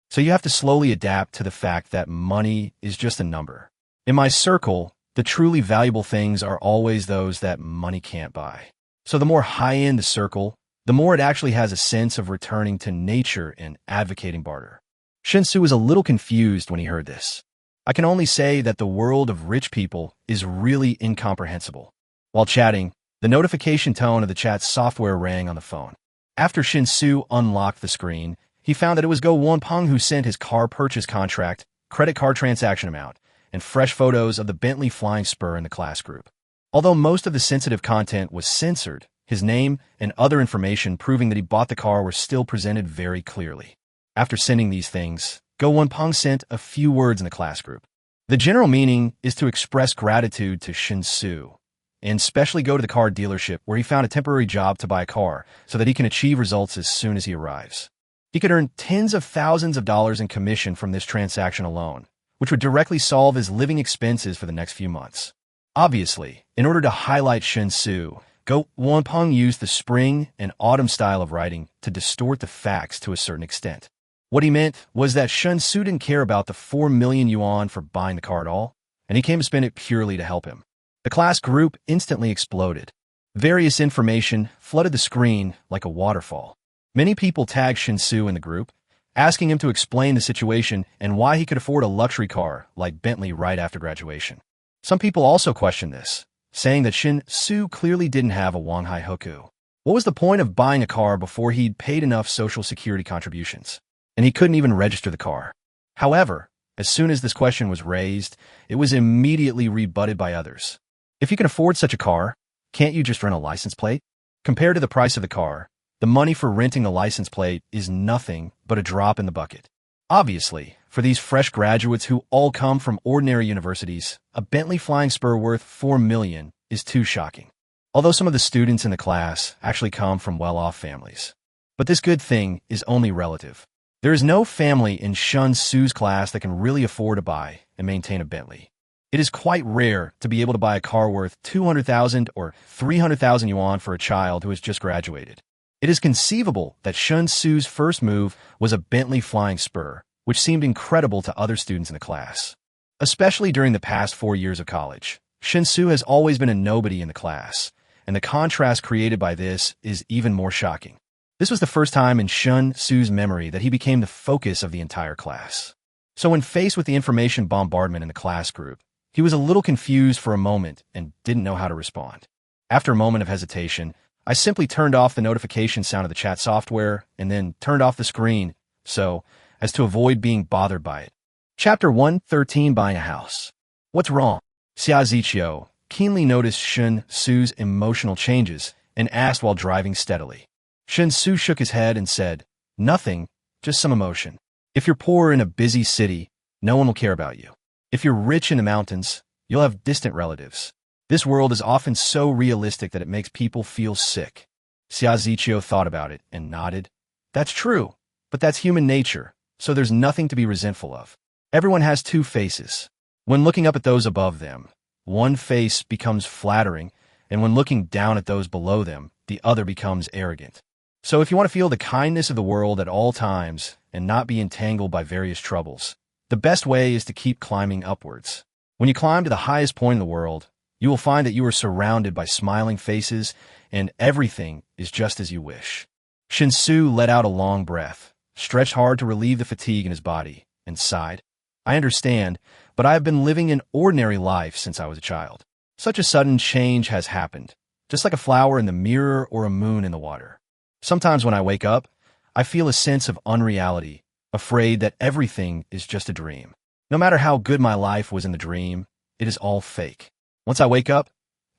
So you have to slowly adapt to the fact that money is just a number. In my circle, the truly valuable things are always those that money can't buy. So the more high-end the circle, the more it actually has a sense of returning to nature and advocating barter." Shen Xu was a little confused when he heard this. I can only say that the world of rich people is really incomprehensible. While chatting, the notification tone of the chat software rang on the phone. After Shen Xu unlocked the screen, he found that it was Go Wenpeng who sent his car purchase contract, credit card transaction amount, and fresh photos of the Bentley Flying Spur in the class group. Although most of the sensitive content was censored, his name and other information proving that he bought the car were still presented very clearly. After sending these things, Go Wenpeng sent a few words in the class group. The general meaning is to express gratitude to Shen Xu, and specially go to the car dealership where he found a temporary job to buy a car so that he can achieve results as soon as he arrives. He could earn tens of thousands of dollars in commission from this transaction alone, which would directly solve his living expenses for the next few months. Obviously, in order to highlight Shen Xu, Go Wenpeng used the spring and autumn style of writing to distort the facts to a certain extent. What he meant was that Shen Xu didn't care about the 4 million yuan for buying the car at all, and he came to spend it purely to help him. The class group instantly exploded. Various information flooded the screen like a waterfall. Many people tagged Shen Xu in the group, asking him to explain the situation and why he could afford a luxury car like Bentley right after graduation. Some people also questioned this, saying that Shen Xu clearly didn't have a Wanghai Hoku. What was the point of buying a car before he'd paid enough Social Security contributions? And he couldn't even register the car. However, as soon as this question was raised, it was immediately rebutted by others. If you can afford such a car, can't you just rent a license plate? Compared to the price of the car, the money for renting a license plate is nothing but a drop in the bucket. Obviously, for these fresh graduates who all come from ordinary universities, a Bentley Flying Spur worth $4 million is too shocking. Although some of the students in the class actually come from well-off families. But this good thing is only relative. There is no family in Shen Xu's class that can really afford to buy and maintain a Bentley. It is quite rare to be able to buy a car worth 200,000 or 300,000 yuan for a child who has just graduated. It is conceivable that Shen Xu's first move was a Bentley Flying Spur, which seemed incredible to other students in the class. Especially during the past 4 years of college, Shen Xu has always been a nobody in the class, and the contrast created by this is even more shocking. This was the first time in Shen Xu's memory that he became the focus of the entire class. So when faced with the information bombardment in the class group, he was a little confused for a moment and didn't know how to respond. After a moment of hesitation, I simply turned off the notification sound of the chat software and then turned off the screen so as to avoid being bothered by it. Chapter 113, Buying a House. What's wrong? Xia Ziqiu keenly noticed Shen Xu's emotional changes and asked while driving steadily. Shen Xu shook his head and said, "Nothing, just some emotion. If you're poor in a busy city, no one will care about you. If you're rich in the mountains, you'll have distant relatives. This world is often so realistic that it makes people feel sick." Xia Ziqiu thought about it and nodded. "That's true, but that's human nature, so there's nothing to be resentful of. Everyone has two faces. When looking up at those above them, one face becomes flattering, and when looking down at those below them, the other becomes arrogant. So if you want to feel the kindness of the world at all times and not be entangled by various troubles, the best way is to keep climbing upwards. When you climb to the highest point in the world, you will find that you are surrounded by smiling faces and everything is just as you wish." Shen Xu let out a long breath, stretched hard to relieve the fatigue in his body, and sighed. "I understand, but I have been living an ordinary life since I was a child. Such a sudden change has happened, just like a flower in the mirror or a moon in the water. Sometimes when I wake up, I feel a sense of unreality, afraid that everything is just a dream. No matter how good my life was in the dream, it is all fake. Once I wake up,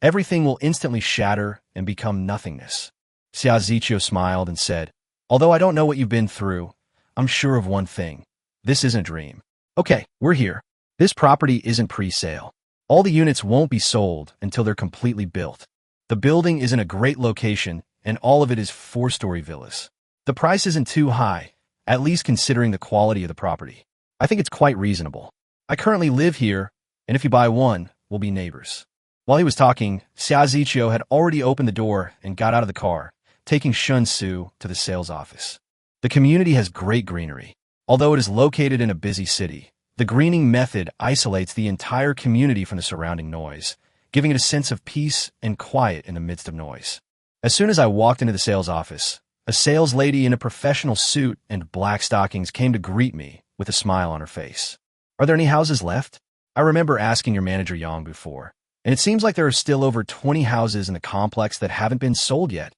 everything will instantly shatter and become nothingness." Xia Ziqiu smiled and said, "Although I don't know what you've been through, I'm sure of one thing. This isn't a dream. Okay, we're here. This property isn't pre-sale. All the units won't be sold until they're completely built. The building is in a great location, and all of it is 4-story villas. The price isn't too high, at least considering the quality of the property. I think it's quite reasonable. I currently live here, and if you buy one, we'll be neighbors." While he was talking, Xia Ziqiu had already opened the door and got out of the car, taking Shen Xu to the sales office. The community has great greenery. Although it is located in a busy city, the greening method isolates the entire community from the surrounding noise, giving it a sense of peace and quiet in the midst of noise. As soon as I walked into the sales office, a sales lady in a professional suit and black stockings came to greet me with a smile on her face. "Are there any houses left? I remember asking your manager Yang before, and it seems like there are still over 20 houses in the complex that haven't been sold yet."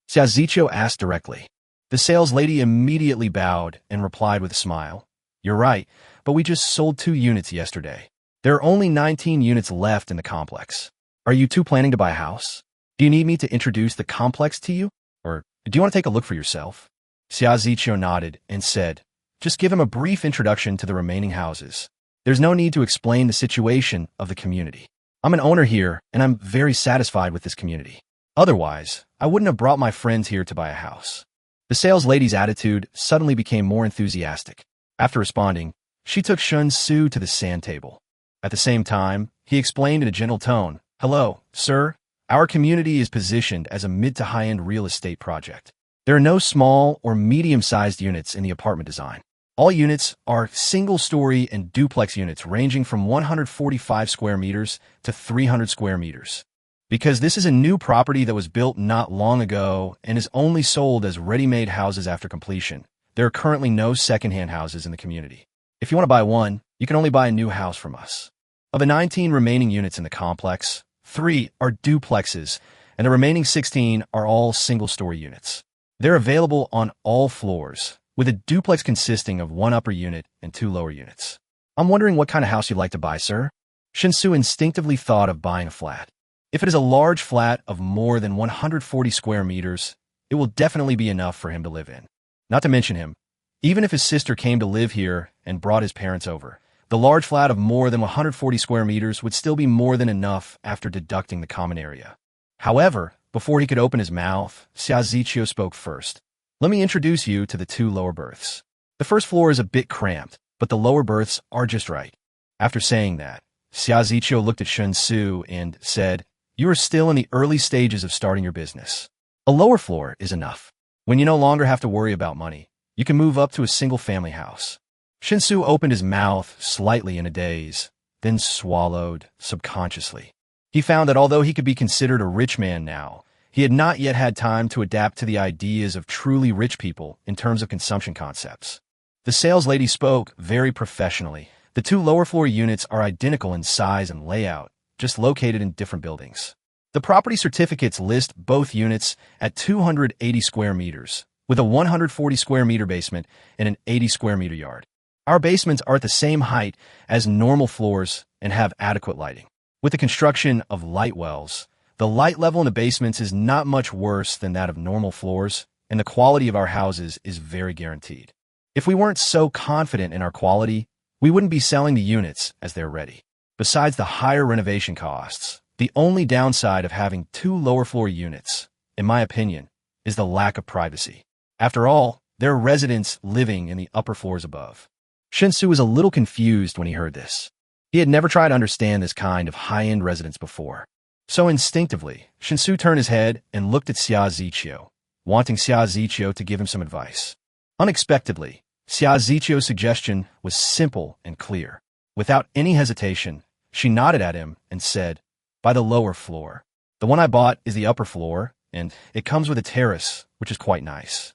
Xia Ziqiu asked directly. The sales lady immediately bowed and replied with a smile, "You're right, but we just sold 2 units yesterday. There are only 19 units left in the complex. Are you two planning to buy a house? Do you need me to introduce the complex to you? Or do you want to take a look for yourself?" Xia Ziqiu nodded and said, "Just give him a brief introduction to the remaining houses. There's no need to explain the situation of the community. I'm an owner here, and I'm very satisfied with this community. Otherwise, I wouldn't have brought my friends here to buy a house." The sales lady's attitude suddenly became more enthusiastic. After responding, she took Shen Xu to the sand table. At the same time, he explained in a gentle tone, "Hello, sir. Our community is positioned as a mid to high-end real estate project. There are no small or medium-sized units in the apartment design. All units are single-story and duplex units ranging from 145 square meters to 300 square meters. because this is a new property that was built not long ago and is only sold as ready-made houses after completion. There are currently no second-hand houses in the community. If you want to buy one, you can only buy a new house from us. Of the 19 remaining units in the complex, 3 are duplexes, and the remaining 16 are all single-story units. They're available on all floors, with a duplex consisting of 1 upper unit and 2 lower units. I'm wondering what kind of house you'd like to buy, sir? Shen Xu instinctively thought of buying a flat. If it is a large flat of more than 140 square meters, it will definitely be enough for him to live in. Not to mention him, even if his sister came to live here and brought his parents over, the large flat of more than 140 square meters would still be more than enough after deducting the common area. However, before he could open his mouth, Xiaoziqiu spoke first. Let me introduce you to the 2 lower berths. The first floor is a bit cramped, but the lower berths are just right. After saying that, Xiaoziqiu looked at Shen Xu and said, "You are still in the early stages of starting your business. A lower floor is enough. When you no longer have to worry about money, you can move up to a single-family house." Shen Xu opened his mouth slightly in a daze, then swallowed subconsciously. He found that although he could be considered a rich man now, he had not yet had time to adapt to the ideas of truly rich people in terms of consumption concepts. The sales lady spoke very professionally. The 2 lower floor units are identical in size and layout, just located in different buildings. The property certificates list both units at 280 square meters, with a 140 square meter basement and an 80 square meter yard. Our basements are at the same height as normal floors and have adequate lighting. With the construction of light wells, the light level in the basements is not much worse than that of normal floors, and the quality of our houses is very guaranteed. If we weren't so confident in our quality, we wouldn't be selling the units as they're ready. Besides the higher renovation costs, the only downside of having 2 lower floor units, in my opinion, is the lack of privacy. After all, there are residents living in the upper floors above. Shen Xu was a little confused when he heard this. He had never tried to understand this kind of high-end residence before. So instinctively, Shen Xu turned his head and looked at Xiaoziqiu, wanting Xiaoziqiu to give him some advice. Unexpectedly, Xiaoziqiu's suggestion was simple and clear. Without any hesitation, she nodded at him and said, "By the lower floor. The one I bought is the upper floor, and it comes with a terrace, which is quite nice."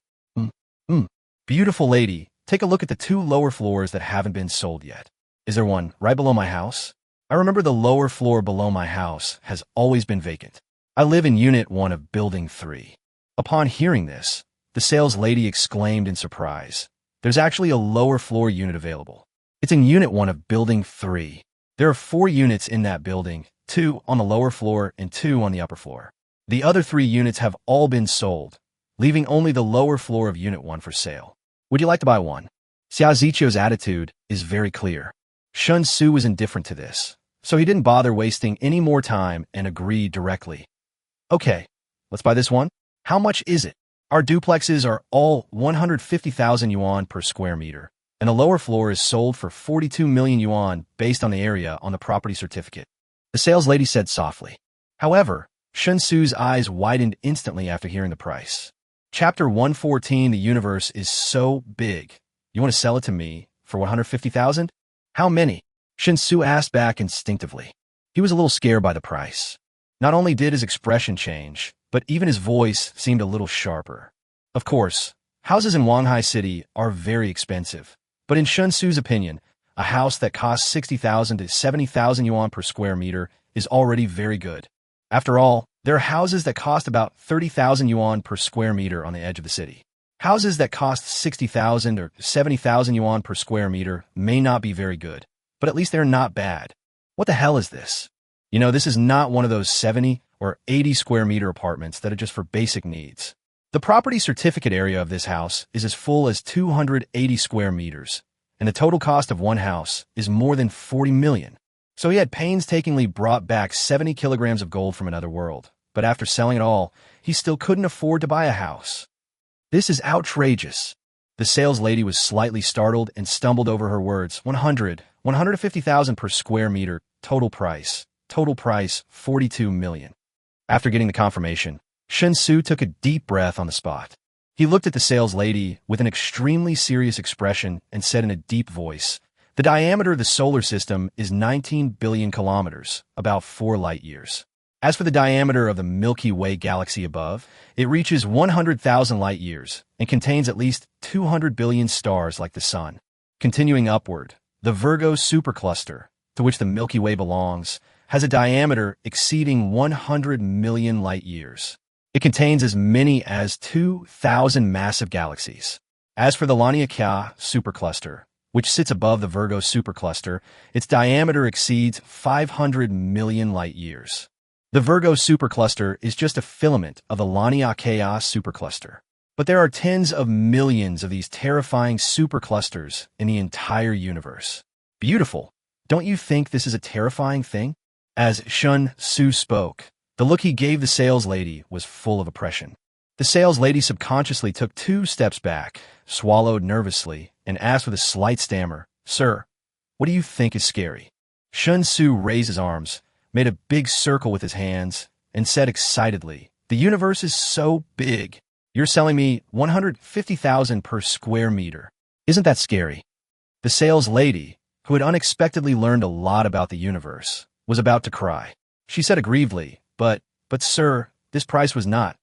Beautiful lady, take a look at the 2 lower floors that haven't been sold yet. Is there one right below my house? I remember the lower floor below my house has always been vacant. I live in Unit 1 of Building 3. Upon hearing this, the sales lady exclaimed in surprise. There's actually a lower floor unit available. It's in Unit 1 of Building 3. There are 4 units in that building, 2 on the lower floor and 2 on the upper floor. The other 3 units have all been sold, leaving only the lower floor of Unit 1 for sale. Would you like to buy one? Xiaoziqiu's attitude is very clear. Shen Xu was indifferent to this, so he didn't bother wasting any more time and agreed directly. Okay, let's buy this one. How much is it? Our duplexes are all 150,000 yuan per square meter, and the lower floor is sold for 42 million yuan based on the area on the property certificate. The sales lady said softly. However, Shen Xu's eyes widened instantly after hearing the price. Chapter 114, the universe is so big. You want to sell it to me for 150,000? How many? Shen Xu asked back instinctively. He was a little scared by the price. Not only did his expression change, but even his voice seemed a little sharper. Of course, houses in Wanghai City are very expensive, but in Shen Xu's opinion, a house that costs 60,000 to 70,000 yuan per square meter is already very good. After all, there are houses that cost about 30,000 yuan per square meter on the edge of the city. Houses that cost 60,000 or 70,000 yuan per square meter may not be very good, but at least they're not bad. What the hell is this? You know, this is not one of those 70 or 80 square meter apartments that are just for basic needs. The property certificate area of this house is as full as 280 square meters, and the total cost of one house is more than 40 million. So he had painstakingly brought back 70 kilograms of gold from another world, but after selling it all, he still couldn't afford to buy a house. This is outrageous. The sales lady was slightly startled and stumbled over her words. 150,000 per square meter, total price, 42 million. After getting the confirmation, Shen Xu took a deep breath on the spot. He looked at the sales lady with an extremely serious expression and said in a deep voice, "The diameter of the solar system is 19 billion kilometers, about 4 light years. As for the diameter of the Milky Way galaxy above, it reaches 100,000 light-years and contains at least 200 billion stars like the Sun. Continuing upward, the Virgo supercluster, to which the Milky Way belongs, has a diameter exceeding 100 million light-years. It contains as many as 2,000 massive galaxies. As for the Laniakea supercluster, which sits above the Virgo supercluster, its diameter exceeds 500 million light-years. The Virgo supercluster is just a filament of the Laniakea supercluster. But there are tens of millions of these terrifying superclusters in the entire universe. Beautiful. Don't you think this is a terrifying thing? As Shen Xu spoke, the look he gave the sales lady was full of oppression. The sales lady subconsciously took 2 steps back, swallowed nervously, and asked with a slight stammer, "Sir, what do you think is scary?" Shen Xu raised his arms, made a big circle with his hands, and said excitedly, "The universe is so big. You're selling me 150,000 per square meter. Isn't that scary?" The sales lady, who had unexpectedly learned a lot about the universe, was about to cry. She said aggrievedly, but sir, this price was not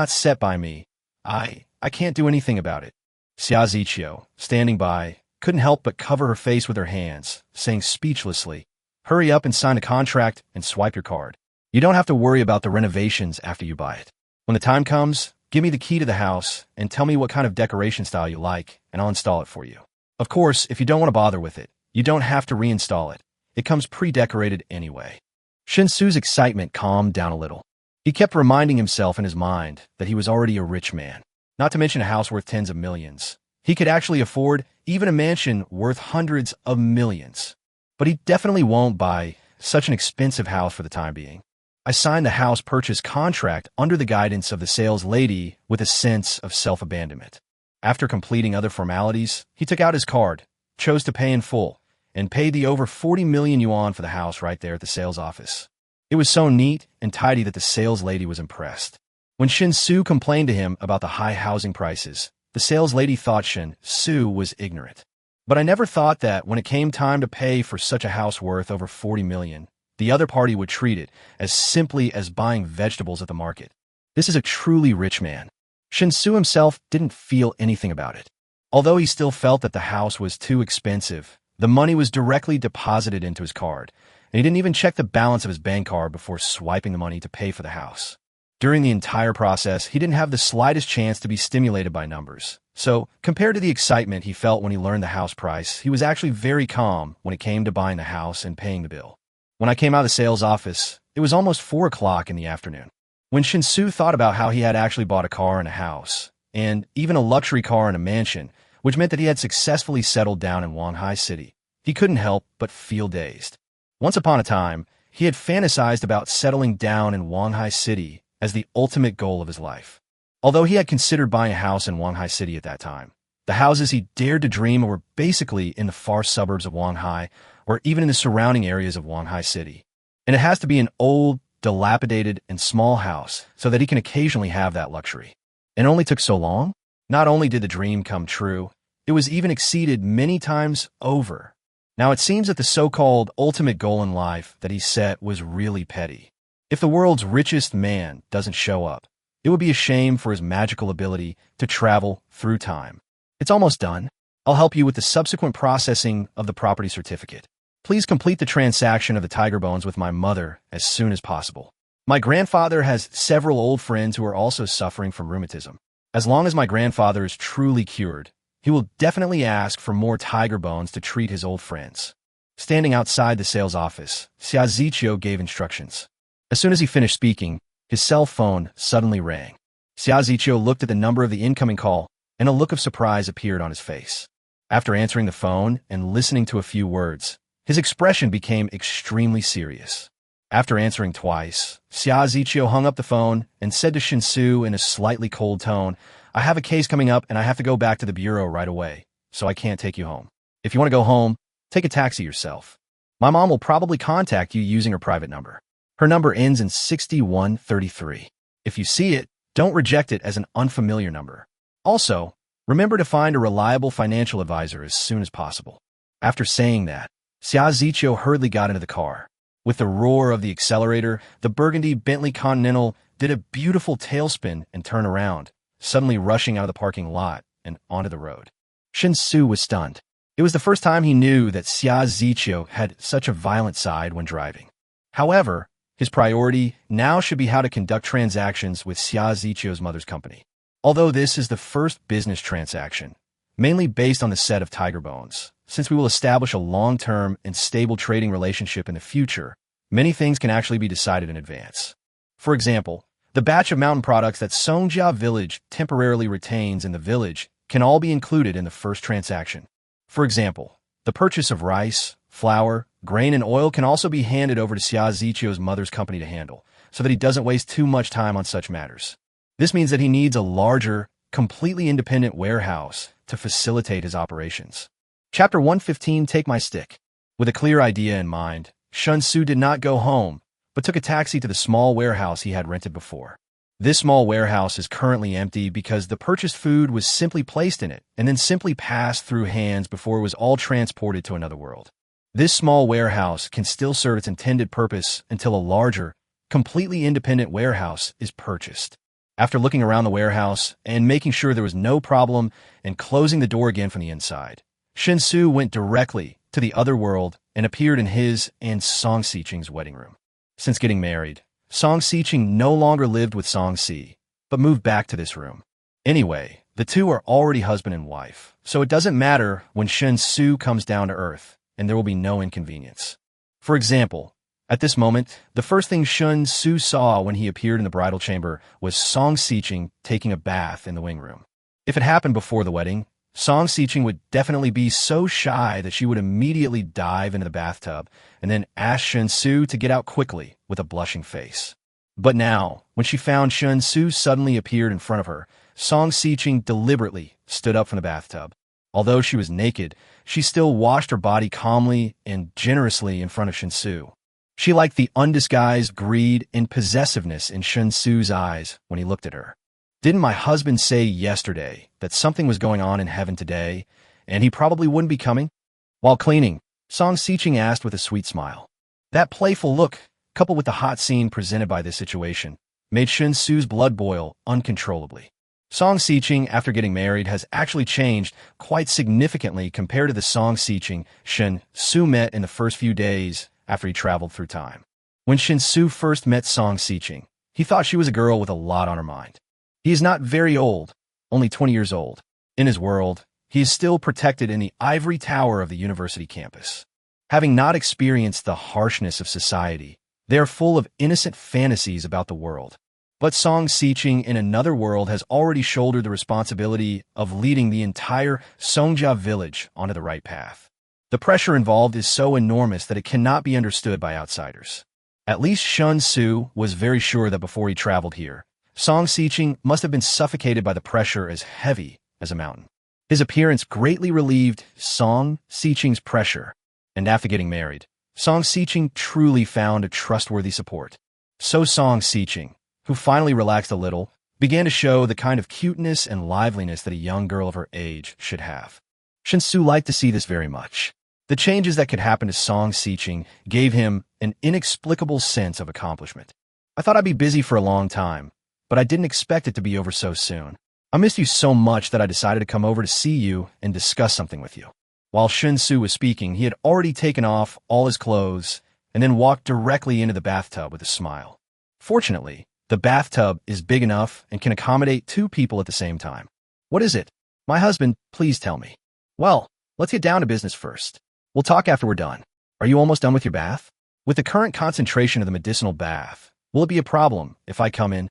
set by me. I can't do anything about it." Xia Ziqiu, standing by, couldn't help but cover her face with her hands, saying speechlessly, "Hurry up and sign a contract and swipe your card. You don't have to worry about the renovations after you buy it. When the time comes, give me the key to the house and tell me what kind of decoration style you like, and I'll install it for you. Of course, if you don't want to bother with it, you don't have to reinstall it. It comes pre-decorated anyway." Shen Xu's excitement calmed down a little. He kept reminding himself in his mind that he was already a rich man, not to mention a house worth tens of millions. He could actually afford even a mansion worth hundreds of millions. But he definitely won't buy such an expensive house for the time being. I signed the house purchase contract under the guidance of the sales lady with a sense of self-abandonment. After completing other formalities, he took out his card, chose to pay in full, and paid the over 40 million yuan for the house right there at the sales office. It was so neat and tidy that the sales lady was impressed. When Shen Xu complained to him about the high housing prices, the sales lady thought Shen Xu was ignorant. "But I never thought that when it came time to pay for such a house worth over 40 million, the other party would treat it as simply as buying vegetables at the market. This is a truly rich man." Shen Xu himself didn't feel anything about it. Although he still felt that the house was too expensive, the money was directly deposited into his card, and he didn't even check the balance of his bank card before swiping the money to pay for the house. During the entire process, he didn't have the slightest chance to be stimulated by numbers. So, compared to the excitement he felt when he learned the house price, he was actually very calm when it came to buying the house and paying the bill. When I came out of the sales office, it was almost 4 o'clock in the afternoon. When Shen Xu thought about how he had actually bought a car and a house, and even a luxury car and a mansion, which meant that he had successfully settled down in Wanhai City, he couldn't help but feel dazed. Once upon a time, he had fantasized about settling down in Wanhai City as the ultimate goal of his life. Although he had considered buying a house in Wanhai City at that time, the houses he dared to dream were basically in the far suburbs of Wanhai or even in the surrounding areas of Wanhai City. And it has to be an old, dilapidated, and small house so that he can occasionally have that luxury. And it only took so long? Not only did the dream come true, it was even exceeded many times over. Now it seems that the so-called ultimate goal in life that he set was really petty. If the world's richest man doesn't show up, it would be a shame for his magical ability to travel through time. It's almost done. I'll help you with the subsequent processing of the property certificate. Please complete the transaction of the tiger bones with my mother as soon as possible. My grandfather has several old friends who are also suffering from rheumatism. As long as my grandfather is truly cured, he will definitely ask for more tiger bones to treat his old friends. Standing outside the sales office, Xia Ziqiu gave instructions. As soon as he finished speaking, his cell phone suddenly rang. Xia Ziqiu looked at the number of the incoming call, and a look of surprise appeared on his face. After answering the phone and listening to a few words, his expression became extremely serious. After answering twice, Xia Ziqiu hung up the phone and said to Shen Xu in a slightly cold tone, "I have a case coming up and I have to go back to the bureau right away, so I can't take you home. If you want to go home, take a taxi yourself. My mom will probably contact you using her private number. Her number ends in 6133. If you see it, don't reject it as an unfamiliar number. Also, remember to find a reliable financial advisor as soon as possible." After saying that, Xia Ziqiu hurriedly got into the car. With the roar of the accelerator, the burgundy Bentley Continental did a beautiful tailspin and turn around, suddenly rushing out of the parking lot and onto the road. Shen Xu was stunned. It was the first time he knew that Xia Ziqiu had such a violent side when driving. However, his priority now should be how to conduct transactions with Xia Ziqiu's mother's company. Although this is the first business transaction, mainly based on the set of tiger bones, since we will establish a long-term and stable trading relationship in the future, many things can actually be decided in advance. For example, the batch of mountain products that Songjia Village temporarily retains in the village can all be included in the first transaction. For example, the purchase of rice, flour, grain, and oil can also be handed over to Xia Ziqiu's mother's company to handle, so that he doesn't waste too much time on such matters. This means that he needs a larger, completely independent warehouse to facilitate his operations. Chapter 115, Take My Stick. With a clear idea in mind, Shen Xu did not go home, but took a taxi to the small warehouse he had rented before. This small warehouse is currently empty because the purchased food was simply placed in it and then simply passed through hands before it was all transported to another world. This small warehouse can still serve its intended purpose until a larger, completely independent warehouse is purchased. After looking around the warehouse and making sure there was no problem and closing the door again from the inside, Shen Xu went directly to the other world and appeared in his and Song Xiqing's wedding room. Since getting married, Song Xiqing no longer lived with Song Si, but moved back to this room. Anyway, the two are already husband and wife, so it doesn't matter when Shen Xu comes down to earth, and there will be no inconvenience. For example, at this moment, the first thing Shen Xu saw when he appeared in the bridal chamber was Song Xiqing taking a bath in the wing room. If it happened before the wedding, Song Xiqing would definitely be so shy that she would immediately dive into the bathtub and then ask Shen Xu to get out quickly with a blushing face. But now, when she found Shen Xu suddenly appeared in front of her, Song Xiqing deliberately stood up from the bathtub. Although she was naked, she still washed her body calmly and generously in front of Shen Xu. She liked the undisguised greed and possessiveness in Shen Xu's eyes when he looked at her. Didn't my husband say yesterday that something was going on in heaven today, and he probably wouldn't be coming? While cleaning, Song Xiqing asked with a sweet smile. That playful look, coupled with the hot scene presented by this situation, made Shen Xu's blood boil uncontrollably. Song Xiqing, after getting married, has actually changed quite significantly compared to the Song Xiqing Shen Xu met in the first few days after he traveled through time. When Shen Xu first met Song Xiqing, he thought she was a girl with a lot on her mind. He is not very old, only 20 years old. In his world, he is still protected in the ivory tower of the university campus. Having not experienced the harshness of society, they are full of innocent fantasies about the world. But Song Xiqing in another world has already shouldered the responsibility of leading the entire Songjia village onto the right path. The pressure involved is so enormous that it cannot be understood by outsiders. At least Shen Xu was very sure that before he traveled here, Song Xiqing must have been suffocated by the pressure as heavy as a mountain. His appearance greatly relieved Song Xiqing's pressure, and after getting married, Song Xiqing truly found a trustworthy support. So Song Xiqing, who finally relaxed a little, began to show the kind of cuteness and liveliness that a young girl of her age should have. Shen Xu liked to see this very much. The changes that could happen to Song Xiqing gave him an inexplicable sense of accomplishment. I thought I'd be busy for a long time, but I didn't expect it to be over so soon. I missed you so much that I decided to come over to see you and discuss something with you. While Shen Xu was speaking, he had already taken off all his clothes and then walked directly into the bathtub with a smile. Fortunately, the bathtub is big enough and can accommodate two people at the same time. What is it? My husband, please tell me. Well, let's get down to business first. We'll talk after we're done. Are you almost done with your bath? With the current concentration of the medicinal bath, will it be a problem if I come in?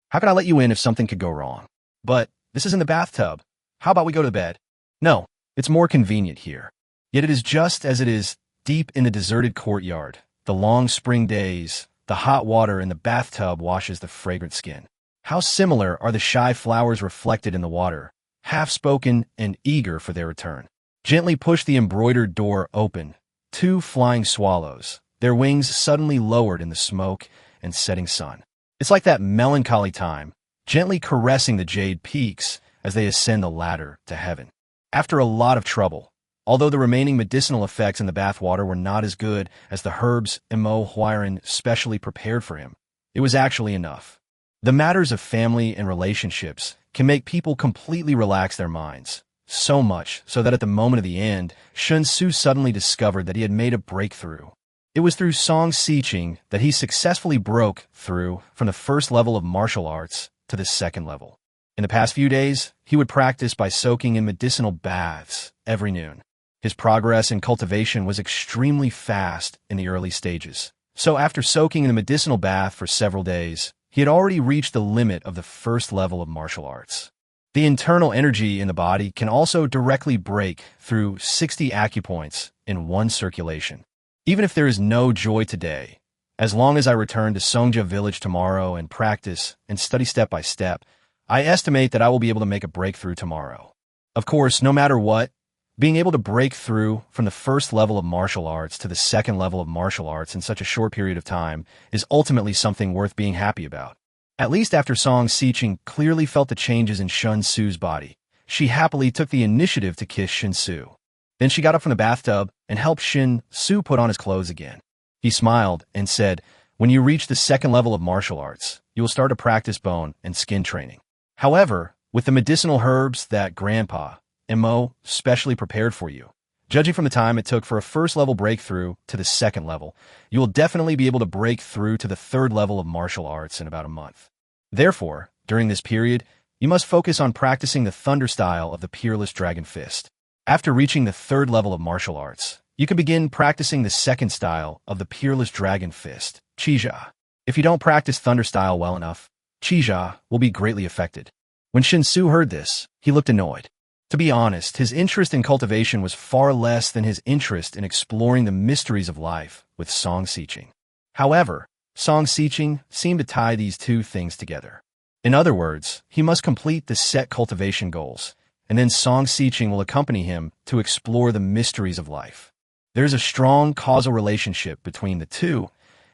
How can I let you in if something could go wrong? But this is in the bathtub. How about we go to bed? No, it's more convenient here. Yet it is just as it is deep in the deserted courtyard. The long spring days, the hot water in the bathtub washes the fragrant skin. How similar are the shy flowers reflected in the water, half-spoken and eager for their return. Gently push the embroidered door open. Two flying swallows, their wings suddenly lowered in the smoke and setting sun. It's like that melancholy time, gently caressing the jade peaks as they ascend the ladder to heaven. After a lot of trouble, Although the remaining medicinal effects in the bath water were not as good as the herbs Huiran specially prepared for him, it was actually enough. The matters of family and relationships can make people completely relax their minds, so much so that at the moment of the end, Shen Xu suddenly discovered that he had made a breakthrough. It was through Song Xiqing that he successfully broke through from the first level of martial arts to the second level. In the past few days, he would practice by soaking in medicinal baths every noon. His progress in cultivation was extremely fast in the early stages. So after soaking in the medicinal bath for several days, he had already reached the limit of the first level of martial arts. The internal energy in the body can also directly break through 60 acupoints in one circulation. Even if there is no joy today, as long as I return to Songjia village tomorrow and practice and study step by step, I estimate that I will be able to make a breakthrough tomorrow. Of course, no matter what, being able to break through from the first level of martial arts to the second level of martial arts in such a short period of time is ultimately something worth being happy about. At least after Song Xiqing clearly felt the changes in Shen Xu's body, she happily took the initiative to kiss Shen Xu. Then she got up from the bathtub and helped Shen Xu put on his clothes again. He smiled and said, "When you reach the second level of martial arts, you will start to practice bone and skin training. However, with the medicinal herbs that Grandpa, Mo, specially prepared for you, judging from the time it took for a first-level breakthrough to the second level, you will definitely be able to break through to the third level of martial arts in about a month. Therefore, during this period, you must focus on practicing the thunder style of the peerless dragon fist. After reaching the third level of martial arts, you can begin practicing the second style of the peerless dragon fist, Qijia. If you don't practice thunder style well enough, Qijia will be greatly affected." When Shen Xu heard this, he looked annoyed. To be honest, his interest in cultivation was far less than his interest in exploring the mysteries of life with Song Xiqing. However, Song Xiqing seemed to tie these two things together. In other words, he must complete the set cultivation goals, and then Song Xiqing will accompany him to explore the mysteries of life. There is a strong causal relationship between the two,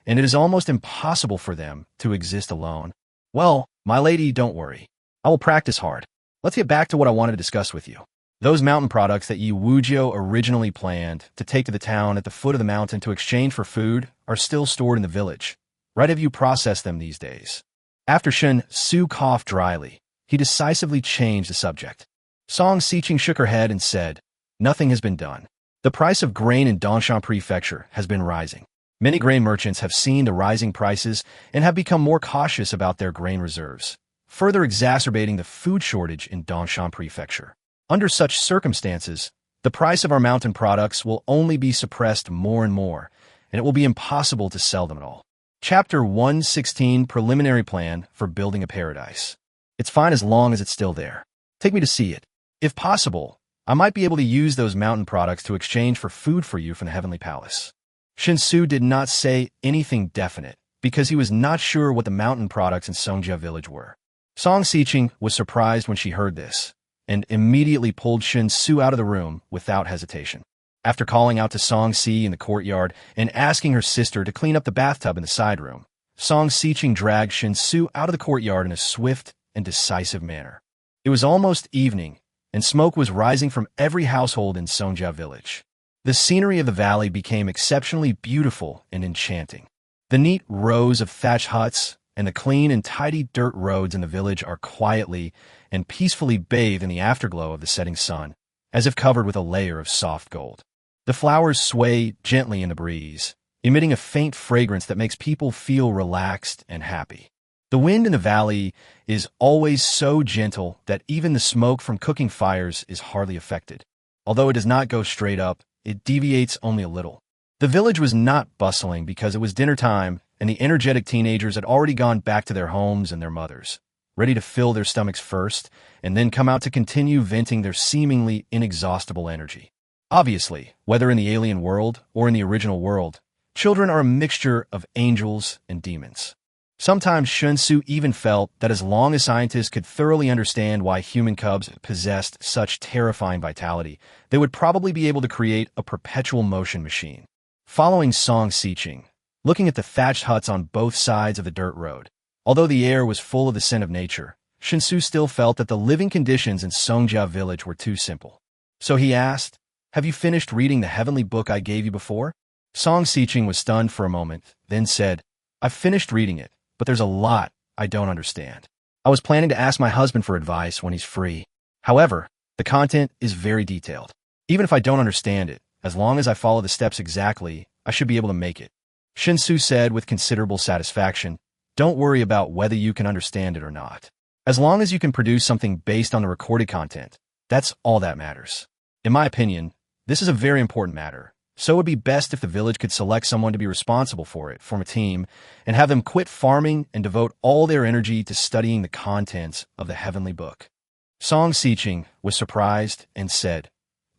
and it is almost impossible for them to exist alone. Well, my lady, don't worry. I will practice hard. Let's get back to what I wanted to discuss with you. Those mountain products that Yi Wujiu originally planned to take to the town at the foot of the mountain to exchange for food are still stored in the village. Right, have you processed them these days? After Shen Xu coughed dryly, he decisively changed the subject. Song Xiqing shook her head and said, "Nothing has been done. The price of grain in Dongshan Prefecture has been rising. Many grain merchants have seen the rising prices and have become more cautious about their grain reserves, further exacerbating the food shortage in Dongshan Prefecture. Under such circumstances, the price of our mountain products will only be suppressed more and more, and it will be impossible to sell them at all." Chapter 116, Preliminary Plan for Building a Paradise. It's fine as long as it's still there. Take me to see it. If possible, I might be able to use those mountain products to exchange for food for you from the Heavenly Palace. Shen Xu did not say anything definite, because he was not sure what the mountain products in Songjia village were. Song Xiqing was surprised when she heard this, and immediately pulled Shen Xu out of the room without hesitation. After calling out to Song Si in the courtyard and asking her sister to clean up the bathtub in the side room, Song Xiqing dragged Shen Xu out of the courtyard in a swift and decisive manner. It was almost evening, and smoke was rising from every household in Songjia village. The scenery of the valley became exceptionally beautiful and enchanting. The neat rows of thatched huts and the clean and tidy dirt roads in the village are quietly and peacefully bathed in the afterglow of the setting sun, as if covered with a layer of soft gold. The flowers sway gently in the breeze, emitting a faint fragrance that makes people feel relaxed and happy. The wind in the valley is always so gentle that even the smoke from cooking fires is hardly affected. Although it does not go straight up, it deviates only a little. The village was not bustling because it was dinner time, and the energetic teenagers had already gone back to their homes and their mothers, ready to fill their stomachs first, and then come out to continue venting their seemingly inexhaustible energy. Obviously, whether in the alien world or in the original world, children are a mixture of angels and demons. Sometimes Shen Xu even felt that as long as scientists could thoroughly understand why human cubs possessed such terrifying vitality, they would probably be able to create a perpetual motion machine. Following Song Xiqing, looking at the thatched huts on both sides of the dirt road, although the air was full of the scent of nature, Shen Xu still felt that the living conditions in Songjia village were too simple. So he asked, have you finished reading the heavenly book I gave you before? Song Xiqing was stunned for a moment, then said, I've finished reading it, but there's a lot I don't understand. I was planning to ask my husband for advice when he's free. However, the content is very detailed. Even if I don't understand it, as long as I follow the steps exactly, I should be able to make it. Shen Xu said with considerable satisfaction, don't worry about whether you can understand it or not. As long as you can produce something based on the recorded content, that's all that matters. In my opinion, this is a very important matter, so it would be best if the village could select someone to be responsible for it, form a team, and have them quit farming and devote all their energy to studying the contents of the heavenly book. Song Xiqing was surprised and said,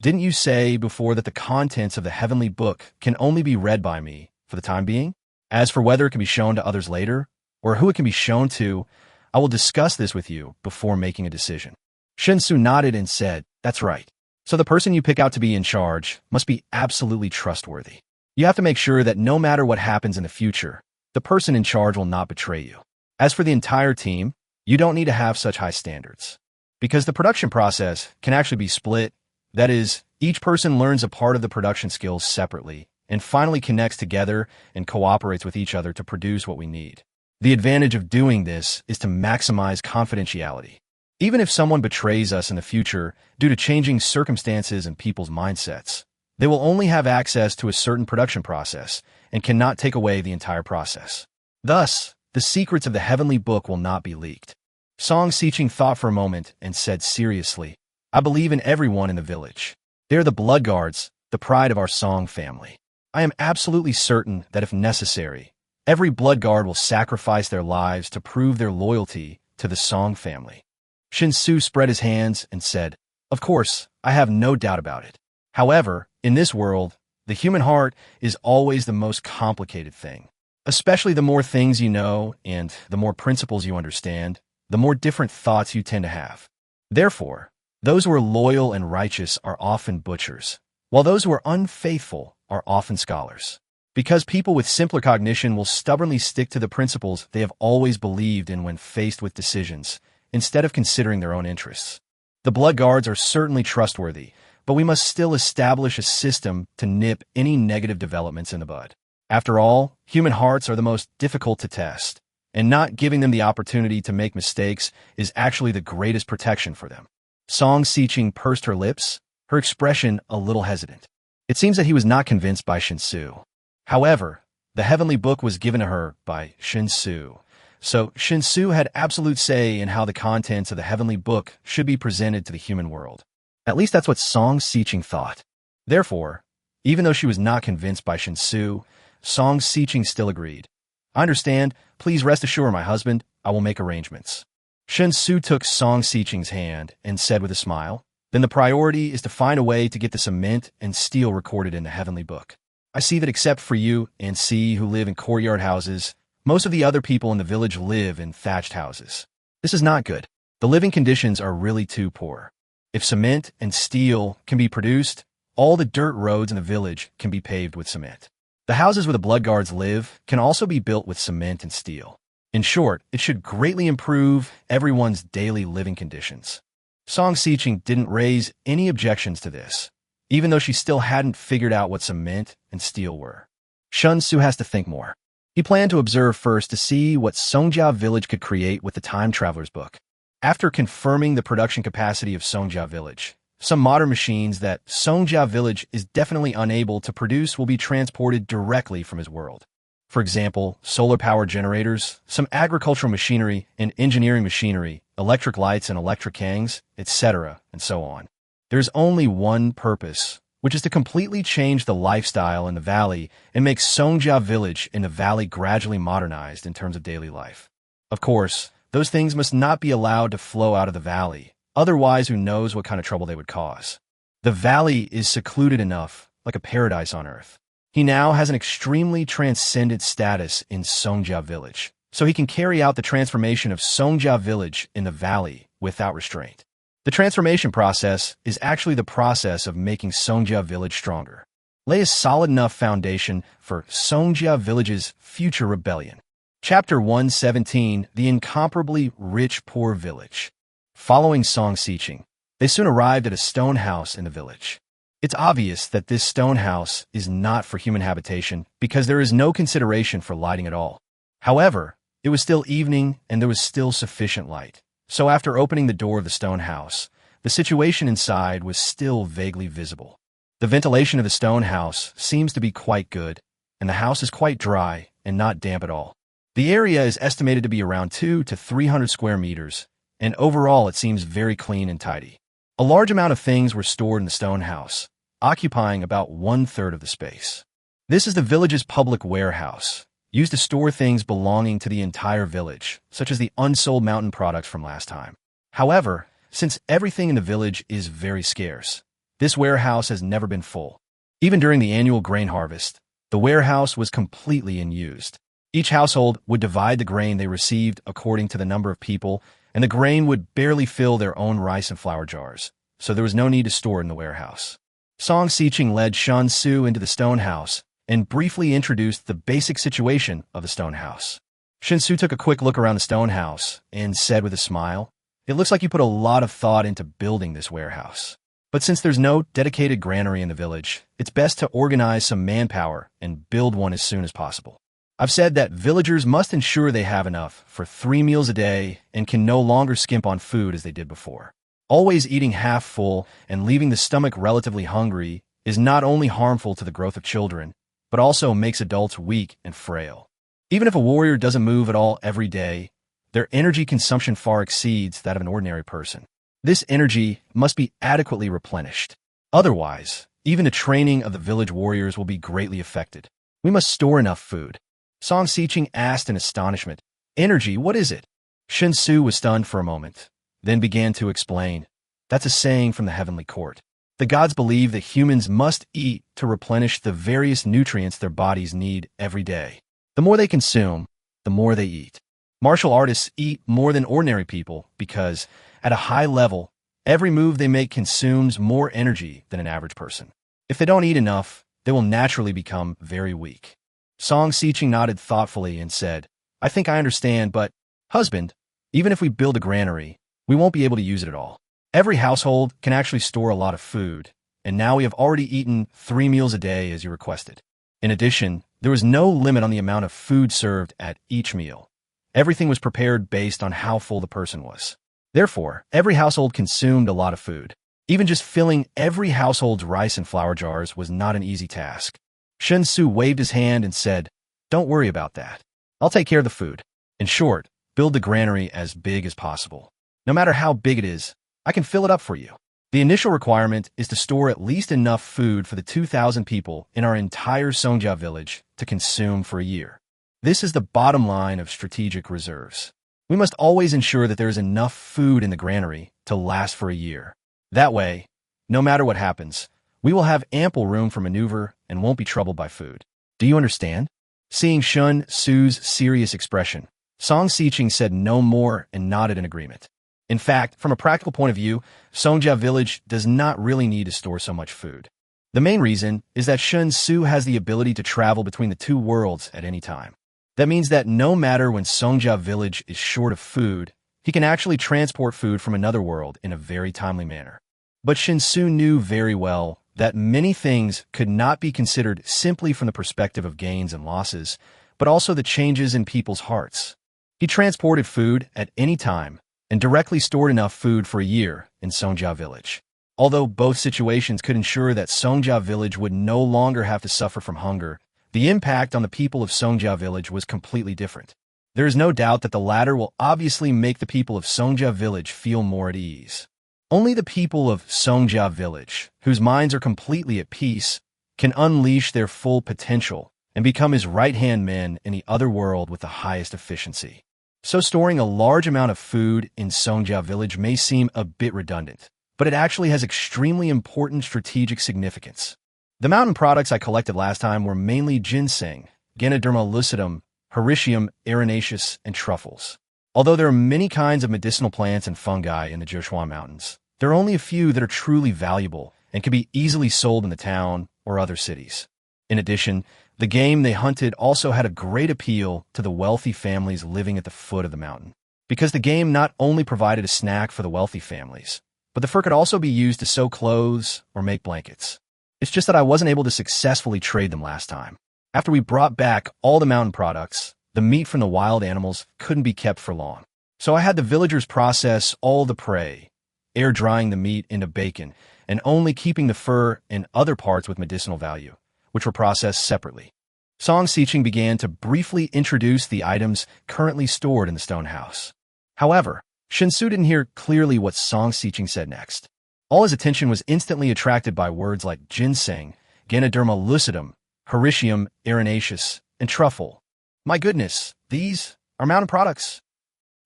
didn't you say before that the contents of the heavenly book can only be read by me for the time being? As for whether it can be shown to others later, or who it can be shown to, I will discuss this with you before making a decision. Shen Xu nodded and said, that's right. So the person you pick out to be in charge must be absolutely trustworthy. You have to make sure that no matter what happens in the future, the person in charge will not betray you. As for the entire team, you don't need to have such high standards, because the production process can actually be split. That is, each person learns a part of the production skills separately and finally connects together and cooperates with each other to produce what we need. The advantage of doing this is to maximize confidentiality. Even if someone betrays us in the future due to changing circumstances and people's mindsets, they will only have access to a certain production process and cannot take away the entire process. Thus, the secrets of the heavenly book will not be leaked. Song Xiqing thought for a moment and said seriously, I believe in everyone in the village. They are the blood guards, the pride of our Song family. I am absolutely certain that if necessary, every blood guard will sacrifice their lives to prove their loyalty to the Song family. Shen Xu spread his hands and said, of course, I have no doubt about it. However, in this world, the human heart is always the most complicated thing. Especially the more things you know and the more principles you understand, the more different thoughts you tend to have. Therefore, those who are loyal and righteous are often butchers, while those who are unfaithful are often scholars. Because people with simpler cognition will stubbornly stick to the principles they have always believed in when faced with decisions, instead of considering their own interests. The blood guards are certainly trustworthy, but we must still establish a system to nip any negative developments in the bud. After all, human hearts are the most difficult to test, and not giving them the opportunity to make mistakes is actually the greatest protection for them. Song Xiqing pursed her lips, her expression a little hesitant. It seems that he was not convinced by Shen Xu. However, the heavenly book was given to her by Shen Xu, so Shen Xu had absolute say in how the contents of the heavenly book should be presented to the human world. At least that's what Song Xiqing thought. Therefore, even though she was not convinced by Shen Xu, Song Xiqing still agreed. I understand. Please rest assured, my husband, I will make arrangements. Shen Xu took Song Xiqing's hand and said with a smile, then the priority is to find a way to get the cement and steel recorded in the heavenly book. I see that except for you and C, who live in courtyard houses, most of the other people in the village live in thatched houses. This is not good. The living conditions are really too poor. If cement and steel can be produced, all the dirt roads in the village can be paved with cement. The houses where the blood guards live can also be built with cement and steel. In short, it should greatly improve everyone's daily living conditions. Song Xiqing didn't raise any objections to this, even though she still hadn't figured out what cement and steel were. Shen Xu has to think more. He planned to observe first to see what Songjia village could create with the Time Traveler's book. After confirming the production capacity of Songjia village, some modern machines that Songjia village is definitely unable to produce will be transported directly from his world. For example, solar power generators, some agricultural machinery and engineering machinery, electric lights and electric hangs, etc., and so on. There's only one purpose, which is to completely change the lifestyle in the valley and make Songjia village in the valley gradually modernized in terms of daily life. Of course, those things must not be allowed to flow out of the valley, otherwise who knows what kind of trouble they would cause. The valley is secluded enough, like a paradise on earth. He now has an extremely transcendent status in Songjia village, so he can carry out the transformation of Songjia village in the valley without restraint. The transformation process is actually the process of making Songjia village stronger. Lay a solid enough foundation for Songjia village's future rebellion. Chapter 117, The Incomparably Rich Poor Village. Following Song Xiqing, they soon arrived at a stone house in the village. It's obvious that this stone house is not for human habitation because there is no consideration for lighting at all. However, it was still evening and there was still sufficient light. So after opening the door of the stone house, the situation inside was still vaguely visible. The ventilation of the stone house seems to be quite good, and the house is quite dry and not damp at all. The area is estimated to be around 200 to 300 square meters, and overall it seems very clean and tidy. A large amount of things were stored in the stone house, occupying about 1/3 of the space. This is the village's public warehouse, used to store things belonging to the entire village, such as the unsold mountain products from last time. However, since everything in the village is very scarce, this warehouse has never been full. Even during the annual grain harvest, the warehouse was completely unused. Each household would divide the grain they received according to the number of people, and the grain would barely fill their own rice and flour jars, so there was no need to store it in the warehouse. Song Xiqing led Shen Xu into the stone house and briefly introduced the basic situation of the stone house. Shen Xu took a quick look around the stone house and said with a smile, "It looks like you put a lot of thought into building this warehouse. But since there's no dedicated granary in the village, it's best to organize some manpower and build one as soon as possible. I've said that villagers must ensure they have enough for 3 meals a day and can no longer skimp on food as they did before. Always eating half full and leaving the stomach relatively hungry is not only harmful to the growth of children, but also makes adults weak and frail. Even if a warrior doesn't move at all every day, their energy consumption far exceeds that of an ordinary person. This energy must be adequately replenished. Otherwise, even the training of the village warriors will be greatly affected. We must store enough food." Song Xiqing asked in astonishment, "Energy, what is it?" Shen Xu was stunned for a moment, then began to explain. "That's a saying from the heavenly court. The gods believe that humans must eat to replenish the various nutrients their bodies need every day. The more they consume, the more they eat. Martial artists eat more than ordinary people because, at a high level, every move they make consumes more energy than an average person. If they don't eat enough, they will naturally become very weak." Song Xiqing nodded thoughtfully and said, "I think I understand, but, husband, even if we build a granary, we won't be able to use it at all. Every household can actually store a lot of food, and now we have already eaten 3 meals a day as you requested. In addition, there was no limit on the amount of food served at each meal. Everything was prepared based on how full the person was. Therefore, every household consumed a lot of food. Even just filling every household's rice and flour jars was not an easy task." Shen Xu waved his hand and said, "Don't worry about that. I'll take care of the food. In short, build the granary as big as possible. No matter how big it is, I can fill it up for you. The initial requirement is to store at least enough food for the 2,000 people in our entire Songjia village to consume for a year. This is the bottom line of strategic reserves. We must always ensure that there is enough food in the granary to last for a year. That way, no matter what happens, we will have ample room for maneuver and won't be troubled by food. Do you understand?" Seeing Shen Xu's serious expression, Song Xiqing said no more and nodded in agreement. In fact, from a practical point of view, Songjia village does not really need to store so much food. The main reason is that Shen Xu has the ability to travel between the two worlds at any time. That means that no matter when Songjia village is short of food, he can actually transport food from another world in a very timely manner. But Shen Xu knew very well that many things could not be considered simply from the perspective of gains and losses, but also the changes in people's hearts. He transported food at any time and directly stored enough food for a year in Songjia village. Although both situations could ensure that Songjia village would no longer have to suffer from hunger, the impact on the people of Songjia village was completely different. There is no doubt that the latter will obviously make the people of Songjia village feel more at ease. Only the people of Songjia village, whose minds are completely at peace, can unleash their full potential and become his right-hand men in the other world with the highest efficiency. So storing a large amount of food in Songjia village may seem a bit redundant, but it actually has extremely important strategic significance. The mountain products I collected last time were mainly ginseng, Ganoderma lucidum, hericium, arenaceous, and truffles. Although there are many kinds of medicinal plants and fungi in the Zhechuan Mountains, there are only a few that are truly valuable and can be easily sold in the town or other cities. In addition, the game they hunted also had a great appeal to the wealthy families living at the foot of the mountain, because the game not only provided a snack for the wealthy families, but the fur could also be used to sew clothes or make blankets. It's just that I wasn't able to successfully trade them last time. After we brought back all the mountain products, the meat from the wild animals couldn't be kept for long. So I had the villagers process all the prey, air drying the meat into bacon, and only keeping the fur and other parts with medicinal value, which were processed separately. Song Xiqing began to briefly introduce the items currently stored in the stone house. However, Shen Xu didn't hear clearly what Song Xiqing said next. All his attention was instantly attracted by words like ginseng, Ganoderma lucidum, Hericium arenaceus, and truffle. My goodness, these are mountain products.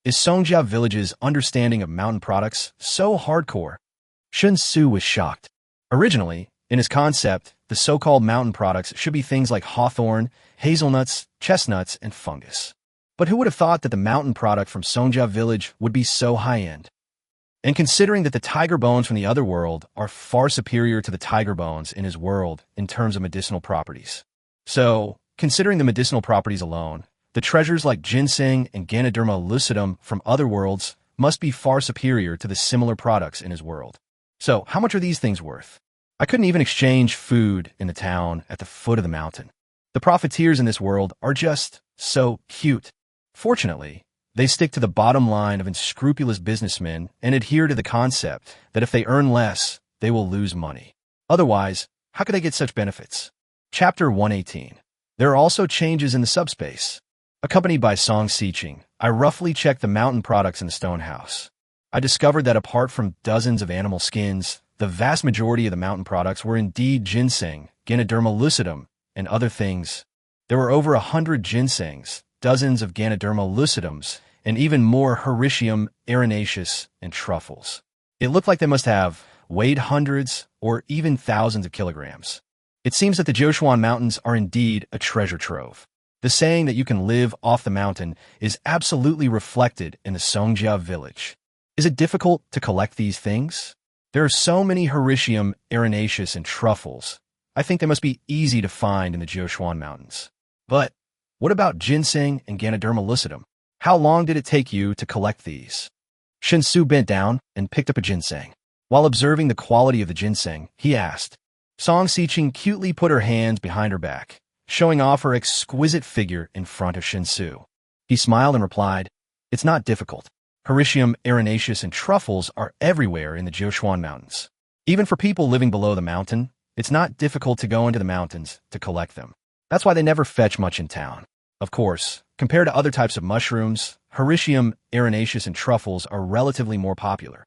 Is Songjia Village's understanding of mountain products so hardcore? Shen Xu was shocked. Originally, in his concept, the so-called mountain products should be things like hawthorn, hazelnuts, chestnuts, and fungus. But who would have thought that the mountain product from Songjia Village would be so high-end? And considering that the tiger bones from the other world are far superior to the tiger bones in his world in terms of medicinal properties. So, considering the medicinal properties alone, the treasures like ginseng and Ganoderma lucidum from other worlds must be far superior to the similar products in his world. So, how much are these things worth? I couldn't even exchange food in the town at the foot of the mountain. The profiteers in this world are just so cute. Fortunately, they stick to the bottom line of unscrupulous businessmen and adhere to the concept that if they earn less, they will lose money. Otherwise, how could they get such benefits? Chapter 118. There are also changes in the subspace. Accompanied by Song Xiqing, I roughly checked the mountain products in the stone house. I discovered that apart from dozens of animal skins, the vast majority of the mountain products were indeed ginseng, Ganoderma lucidum, and other things. There were over 100 ginsengs, dozens of Ganoderma lucidums, and even more Hericium arenaceus and truffles. It looked like they must have weighed hundreds or even thousands of kilograms. It seems that the Jiushuan Mountains are indeed a treasure trove. The saying that you can live off the mountain is absolutely reflected in the Songjia Village. Is it difficult to collect these things? There are so many Hericium arenaceus and truffles. I think they must be easy to find in the Jiushuan Mountains. But what about ginseng and Ganoderma lucidum? How long did it take you to collect these? Shen Xu bent down and picked up a ginseng. While observing the quality of the ginseng, he asked. Song Xiqing cutely put her hands behind her back, showing off her exquisite figure in front of Shen Xu. He smiled and replied, "It's not difficult. Hericium arenaceus and truffles are everywhere in the Jiushuan Mountains. Even for people living below the mountain, it's not difficult to go into the mountains to collect them. That's why they never fetch much in town. Of course, compared to other types of mushrooms, Hericium arenaceus and truffles are relatively more popular.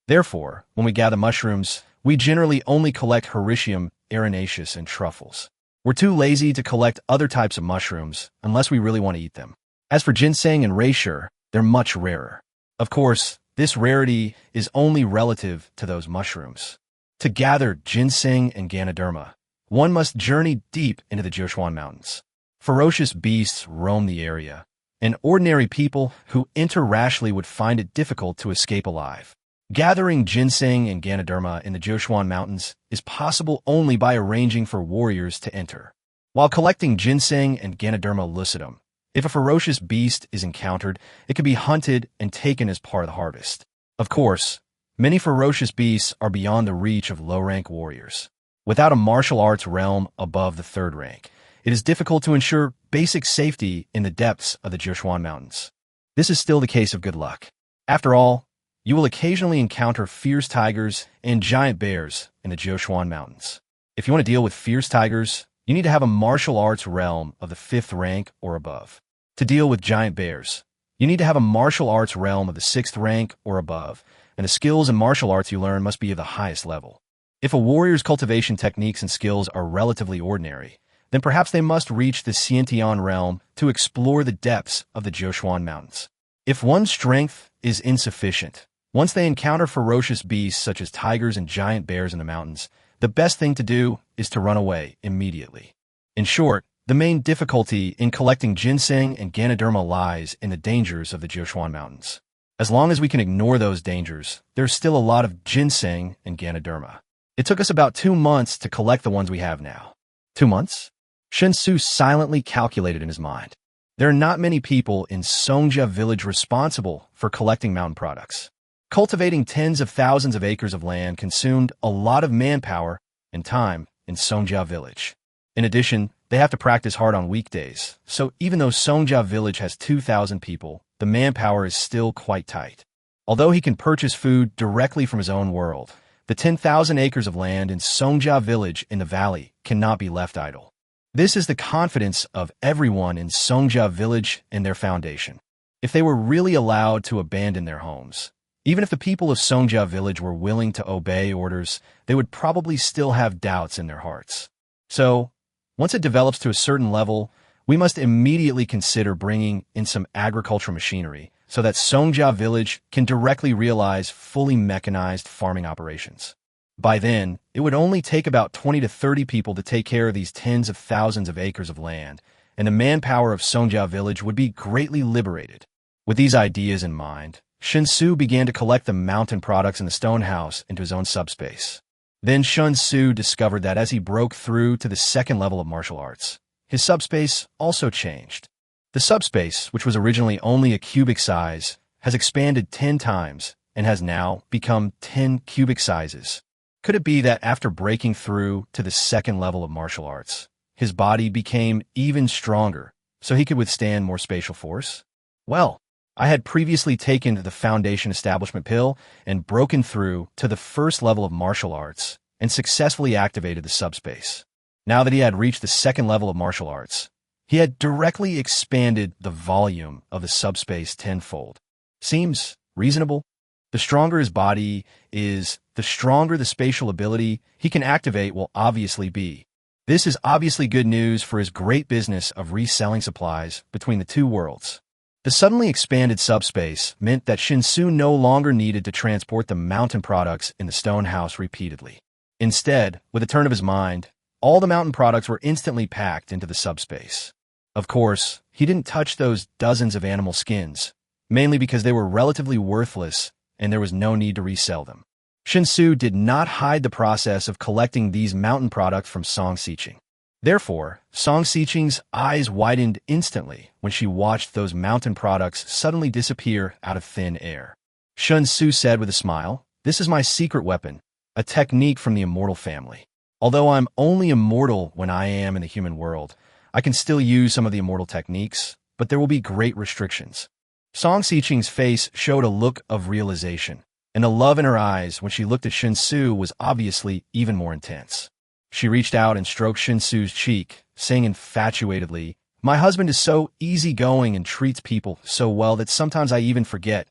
Therefore, when we gather mushrooms, we generally only collect Hericium arenaceus and truffles. We're too lazy to collect other types of mushrooms unless we really want to eat them. As for ginseng and reishi, they're much rarer. Of course, this rarity is only relative to those mushrooms. To gather ginseng and Ganoderma, one must journey deep into the Jiushuan Mountains. Ferocious beasts roam the area, and ordinary people who enter rashly would find it difficult to escape alive. Gathering ginseng and Ganoderma in the Jiushuan Mountains is possible only by arranging for warriors to enter. While collecting ginseng and Ganoderma lucidum, if a ferocious beast is encountered, it can be hunted and taken as part of the harvest. Of course, many ferocious beasts are beyond the reach of low-rank warriors. Without a martial arts realm above the third rank, it is difficult to ensure basic safety in the depths of the Jiushuan Mountains. This is still the case of good luck. After all, you will occasionally encounter fierce tigers and giant bears in the Jiushuan Mountains. If you want to deal with fierce tigers, you need to have a martial arts realm of the 5th rank or above. To deal with giant bears, you need to have a martial arts realm of the 6th rank or above, and the skills and martial arts you learn must be of the highest level. If a warrior's cultivation techniques and skills are relatively ordinary, then perhaps they must reach the Xiantian realm to explore the depths of the Jiushuan Mountains. If one's strength is insufficient, once they encounter ferocious beasts such as tigers and giant bears in the mountains, the best thing to do is to run away immediately. In short, the main difficulty in collecting ginseng and Ganoderma lies in the dangers of the Jiushuan Mountains. As long as we can ignore those dangers, there's still a lot of ginseng and Ganoderma. It took us about 2 months to collect the ones we have now. 2 months? Shen Xu silently calculated in his mind. There are not many people in Songjia Village responsible for collecting mountain products. Cultivating tens of thousands of acres of land consumed a lot of manpower and time in Songjia Village. In addition, they have to practice hard on weekdays, so even though Songjia Village has 2,000 people, the manpower is still quite tight. Although he can purchase food directly from his own world, the 10,000 acres of land in Songjia Village in the valley cannot be left idle. This is the confidence of everyone in Songjia Village and their foundation. If they were really allowed to abandon their homes, even if the people of Songjia Village were willing to obey orders, they would probably still have doubts in their hearts. So, once it develops to a certain level, we must immediately consider bringing in some agricultural machinery so that Songjia Village can directly realize fully mechanized farming operations. By then, it would only take about 20 to 30 people to take care of these tens of thousands of acres of land, and the manpower of Songjia Village would be greatly liberated. With these ideas in mind, Shen Xu began to collect the mountain products in the stone house into his own subspace. Then Shen Xu discovered that as he broke through to the second level of martial arts, his subspace also changed. The subspace, which was originally only a cubic size, has expanded 10 times and has now become 10 cubic sizes. Could it be that after breaking through to the second level of martial arts, his body became even stronger so he could withstand more spatial force? Well, I had previously taken the Foundation Establishment Pill and broken through to the first level of martial arts and successfully activated the subspace. Now that he had reached the second level of martial arts, he had directly expanded the volume of the subspace tenfold. Seems reasonable? The stronger his body is, the stronger the spatial ability he can activate will obviously be. This is obviously good news for his great business of reselling supplies between the two worlds. The suddenly expanded subspace meant that Shen Xu no longer needed to transport the mountain products in the stone house repeatedly. Instead, with a turn of his mind, all the mountain products were instantly packed into the subspace. Of course, he didn't touch those dozens of animal skins, mainly because they were relatively worthless and there was no need to resell them. Shen Xu did not hide the process of collecting these mountain products from Song Xiqing. Therefore, Song Xiqing's eyes widened instantly when she watched those mountain products suddenly disappear out of thin air. Shen Xu said with a smile, "This is my secret weapon, a technique from the immortal family. Although I'm only immortal when I am in the human world, I can still use some of the immortal techniques, but there will be great restrictions." Song Xiqing's face showed a look of realization, and the love in her eyes when she looked at Shen Xu was obviously even more intense. She reached out and stroked Shen Xu's cheek, saying infatuatedly, "My husband is so easygoing and treats people so well that sometimes I even forget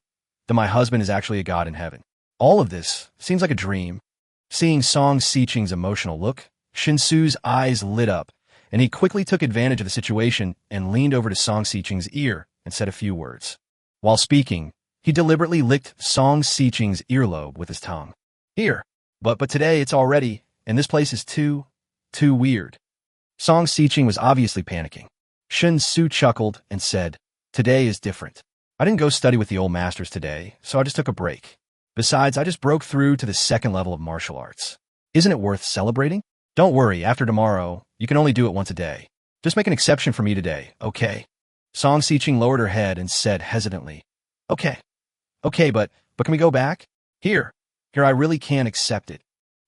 that my husband is actually a god in heaven. All of this seems like a dream." Seeing Song Xiqing's emotional look, Shen Xu's eyes lit up, and he quickly took advantage of the situation and leaned over to Song Xiqing's ear and said a few words. While speaking, he deliberately licked Song Xiqing's earlobe with his tongue. "Here, but today it's already, and this place is too weird." Song Xiqing was obviously panicking. Shen Xu chuckled and said, "Today is different. I didn't go study with the old masters today, so I just took a break. Besides, I just broke through to the second level of martial arts. Isn't it worth celebrating? Don't worry, after tomorrow, you can only do it once a day. Just make an exception for me today, okay?" Song Xiqing lowered her head and said hesitantly, Okay, but can we go back? Here, I really can't accept it."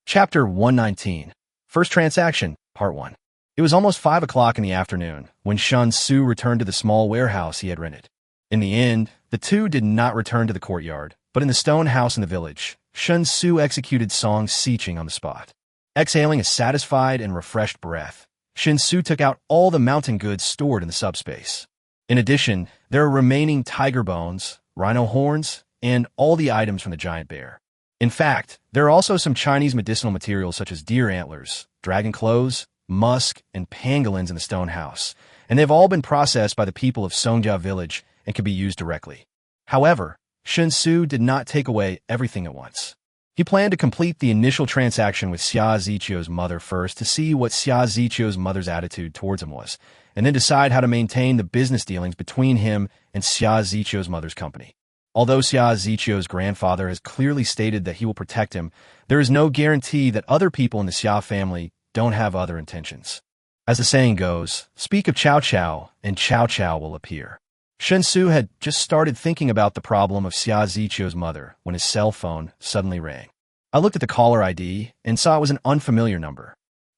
Chapter 119. First Transaction, Part 1. It was almost 5 o'clock in the afternoon when Shen Xu returned to the small warehouse he had rented. In the end, the two did not return to the courtyard, but in the stone house in the village, Shen Xu executed Song Xiqing on the spot. Exhaling a satisfied and refreshed breath, Shen Xu took out all the mountain goods stored in the subspace. In addition, there are remaining tiger bones, rhino horns, and all the items from the giant bear. In fact, there are also some Chinese medicinal materials such as deer antlers, dragon clothes, musk, and pangolins in the stone house, and they've all been processed by the people of Songjia Village and can be used directly. However, Shen Xu did not take away everything at once. He planned to complete the initial transaction with Xia Zichio's mother first to see what Xia Zichio's mother's attitude towards him was, and then decide how to maintain the business dealings between him and Xia Zichio's mother's company. Although Xia Zichio's grandfather has clearly stated that he will protect him, there is no guarantee that other people in the Xia family don't have other intentions. As the saying goes, speak of Chow Chow, and Chow Chow will appear. Shen Xu had just started thinking about the problem of Xia Zichio's mother when his cell phone suddenly rang. I looked at the caller ID and saw it was an unfamiliar number.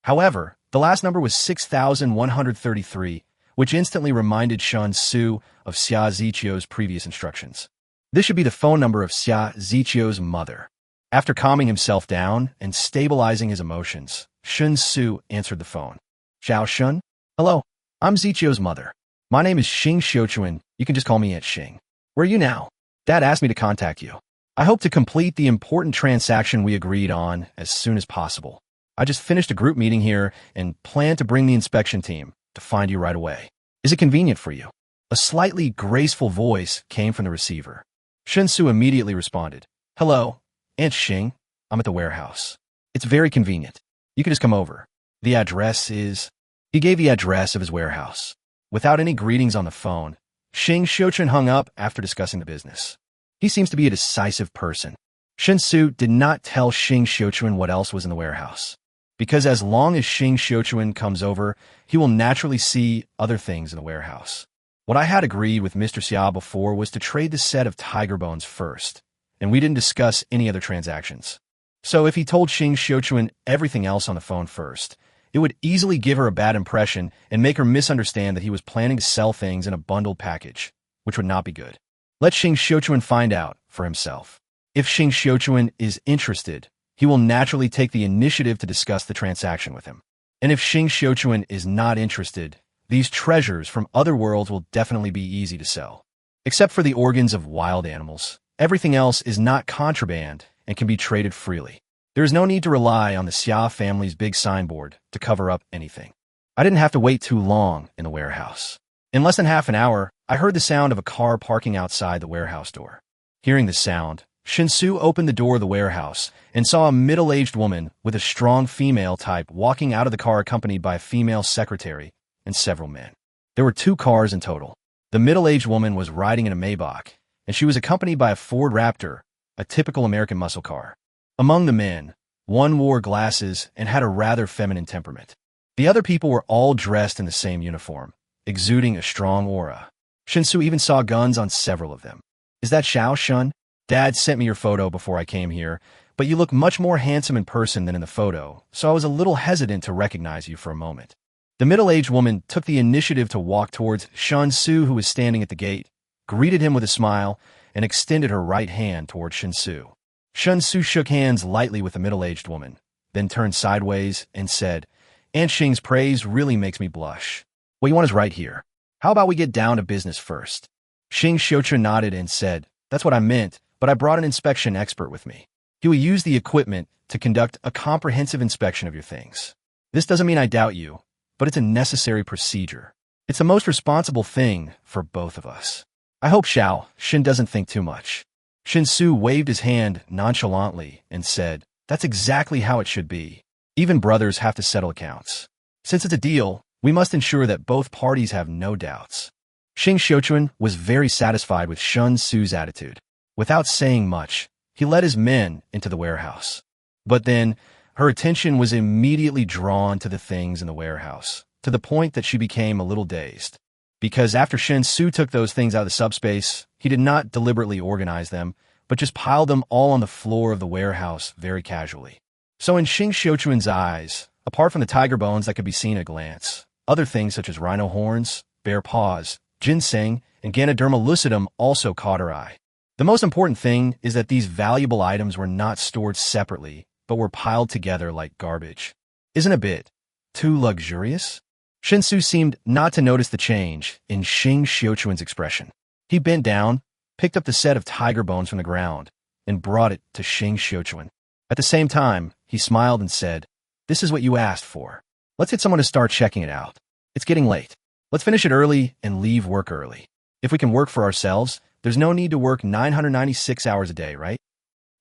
However, the last number was 6,133, which instantly reminded Shen Xu of Xia Ziqiu's previous instructions. This should be the phone number of Xia Ziqiu's mother. After calming himself down and stabilizing his emotions, Shen Xu answered the phone. Xiao Shun? Hello, I'm Ziqiu's mother. My name is Xing Xiuchuan. You can just call me Aunt Xing. Where are you now? Dad asked me to contact you. I hope to complete the important transaction we agreed on as soon as possible. I just finished a group meeting here and plan to bring the inspection team to find you right away. Is it convenient for you? A slightly graceful voice came from the receiver. Shen Xu immediately responded. Hello, Aunt Xing. I'm at the warehouse. It's very convenient. You can just come over. The address is... He gave the address of his warehouse. Without any greetings on the phone, Xing Xiuchuan hung up after discussing the business. He seems to be a decisive person. Shen Xu did not tell Xing Xiuchuan what else was in the warehouse, because as long as Xing Xiuchuan comes over, he will naturally see other things in the warehouse. What I had agreed with Mr. Xia before was to trade the set of tiger bones first, and we didn't discuss any other transactions. So if he told Xing Xiuchuan everything else on the phone first, it would easily give her a bad impression and make her misunderstand that he was planning to sell things in a bundled package, which would not be good. Let Xing Xiuchuan find out for himself. If Xing Xiuchuan is interested, he will naturally take the initiative to discuss the transaction with him. And if Xing Xiuchuan is not interested, these treasures from other worlds will definitely be easy to sell. Except for the organs of wild animals, everything else is not contraband and can be traded freely. There is no need to rely on the Xia family's big signboard to cover up anything. I didn't have to wait too long in the warehouse. In less than half an hour, I heard the sound of a car parking outside the warehouse door. Hearing the sound, Shen Xu opened the door of the warehouse and saw a middle-aged woman with a strong female type walking out of the car accompanied by a female secretary and several men. There were 2 cars in total. The middle-aged woman was riding in a Maybach, and she was accompanied by a Ford Raptor, a typical American muscle car. Among the men, one wore glasses and had a rather feminine temperament. The other people were all dressed in the same uniform, exuding a strong aura. Shen Xu even saw guns on several of them. Is that Xiao Shun? Dad sent me your photo before I came here, but you look much more handsome in person than in the photo, so I was a little hesitant to recognize you for a moment. The middle-aged woman took the initiative to walk towards Shen Xu, who was standing at the gate, greeted him with a smile, and extended her right hand toward Shen Xu. Shen Xu shook hands lightly with the middle-aged woman, then turned sideways and said, Aunt Xing's praise really makes me blush. What you want is right here. How about we get down to business first? Xing Xiuchuan nodded and said, That's what I meant, but I brought an inspection expert with me. He will use the equipment to conduct a comprehensive inspection of your things. This doesn't mean I doubt you, but it's a necessary procedure. It's the most responsible thing for both of us. I hope Shen doesn't think too much. Shen Xu waved his hand nonchalantly and said, That's exactly how it should be. Even brothers have to settle accounts. Since it's a deal, we must ensure that both parties have no doubts. Xing Xiuchuan was very satisfied with Shen Xu's attitude. Without saying much, he led his men into the warehouse. But then, her attention was immediately drawn to the things in the warehouse, to the point that she became a little dazed. Because after Shen Xu took those things out of the subspace, he did not deliberately organize them, but just piled them all on the floor of the warehouse very casually. So in Xing Xiuchuan's eyes, apart from the tiger bones that could be seen at a glance, other things such as rhino horns, bear paws, ginseng, and Ganoderma lucidum also caught her eye. The most important thing is that these valuable items were not stored separately, but were piled together like garbage. Isn't a bit too luxurious? Shen Xu seemed not to notice the change in Xing Xiuchuan's expression. He bent down, picked up the set of tiger bones from the ground, and brought it to Xing Xiuchuan. At the same time, he smiled and said, This is what you asked for. Let's get someone to start checking it out. It's getting late. Let's finish it early and leave work early. If we can work for ourselves, there's no need to work 996 hours a day, right?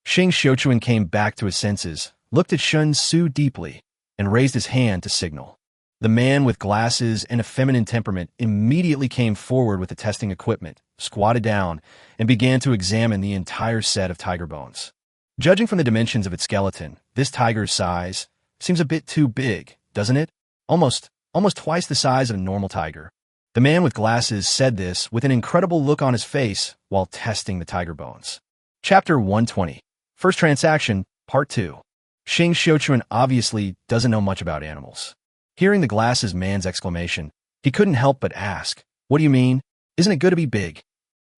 Xing Xiuchuan came back to his senses, looked at Shen Xu deeply, and raised his hand to signal. The man with glasses and a feminine temperament immediately came forward with the testing equipment, squatted down, and began to examine the entire set of tiger bones. Judging from the dimensions of its skeleton, this tiger's size seems a bit too big, doesn't it? Almost twice the size of a normal tiger. The man with glasses said this with an incredible look on his face while testing the tiger bones. Chapter 120. First Transaction, Part 2. Shen Xu obviously doesn't know much about animals. Hearing the glasses man's exclamation, he couldn't help but ask, "What do you mean? Isn't it good to be big?"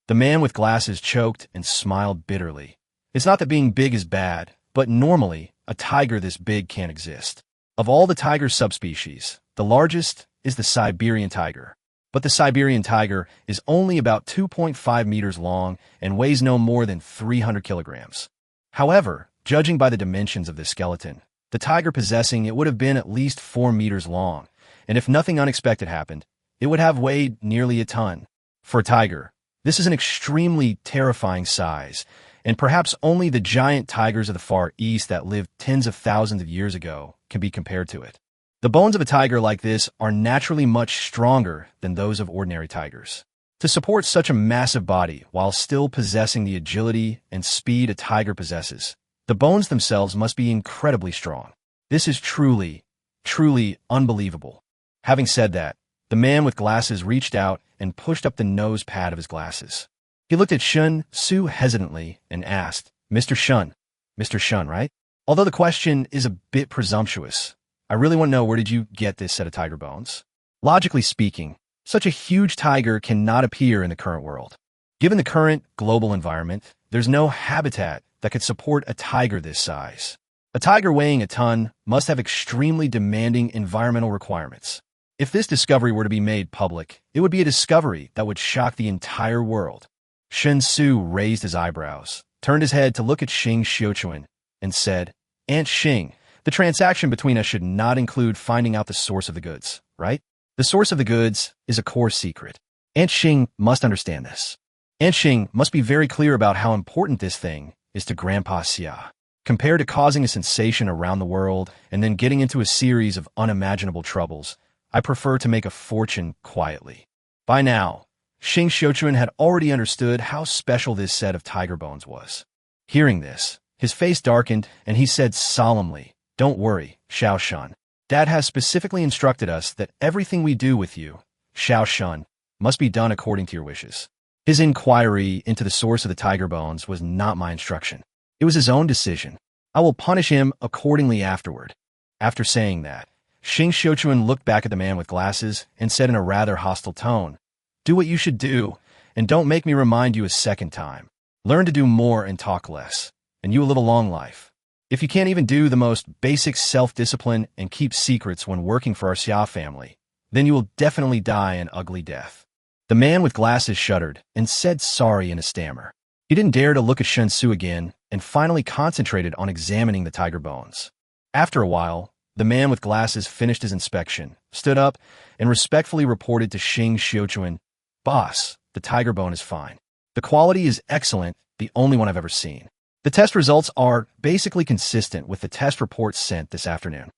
The man with glasses choked and smiled bitterly. It's not that being big is bad, but normally, a tiger this big can't exist. Of all the tiger subspecies, the largest is the Siberian tiger. But the Siberian tiger is only about 2.5 meters long and weighs no more than 300 kilograms. However, judging by the dimensions of this skeleton, the tiger possessing it would have been at least 4 meters long, and if nothing unexpected happened, it would have weighed nearly a ton. For a tiger, this is an extremely terrifying size, and perhaps only the giant tigers of the Far East that lived tens of thousands of years ago can be compared to it. The bones of a tiger like this are naturally much stronger than those of ordinary tigers. To support such a massive body while still possessing the agility and speed a tiger possesses, the bones themselves must be incredibly strong. This is truly, truly unbelievable. Having said that, the man with glasses reached out and pushed up the nose pad of his glasses. He looked at Shen Xu hesitantly and asked, Mr. Shun, right? Although the question is a bit presumptuous, I really want to know, where did you get this set of tiger bones? Logically speaking, such a huge tiger cannot appear in the current world. Given the current global environment, there's no habitat that could support a tiger this size. A tiger weighing a ton must have extremely demanding environmental requirements. If this discovery were to be made public, it would be a discovery that would shock the entire world. Shen Xu raised his eyebrows, turned his head to look at Shen Xu, and said, Aunt Xing, the transaction between us should not include finding out the source of the goods, right? The source of the goods is a core secret. Aunt Xing must understand this. Aunt Xing must be very clear about how important this thing is to Grandpa Xia. Compared to causing a sensation around the world and then getting into a series of unimaginable troubles, I prefer to make a fortune quietly. By now, Shen Xu had already understood how special this set of tiger bones was. Hearing this, his face darkened and he said solemnly, Don't worry, Xiao Shun. Dad has specifically instructed us that everything we do with you, Xiao Shun, must be done according to your wishes. His inquiry into the source of the tiger bones was not my instruction. It was his own decision. I will punish him accordingly afterward. After saying that, Shen Xu looked back at the man with glasses and said in a rather hostile tone, Do what you should do, and don't make me remind you a second time. Learn to do more and talk less, and you will live a long life. If you can't even do the most basic self-discipline and keep secrets when working for our Xia family, then you will definitely die an ugly death. The man with glasses shuddered and said sorry in a stammer. He didn't dare to look at Shen Xu again and finally concentrated on examining the tiger bones. After a while, the man with glasses finished his inspection, stood up, and respectfully reported to Shen Xu, Boss, the tiger bone is fine. The quality is excellent, the only one I've ever seen. The test results are basically consistent with the test reports sent this afternoon.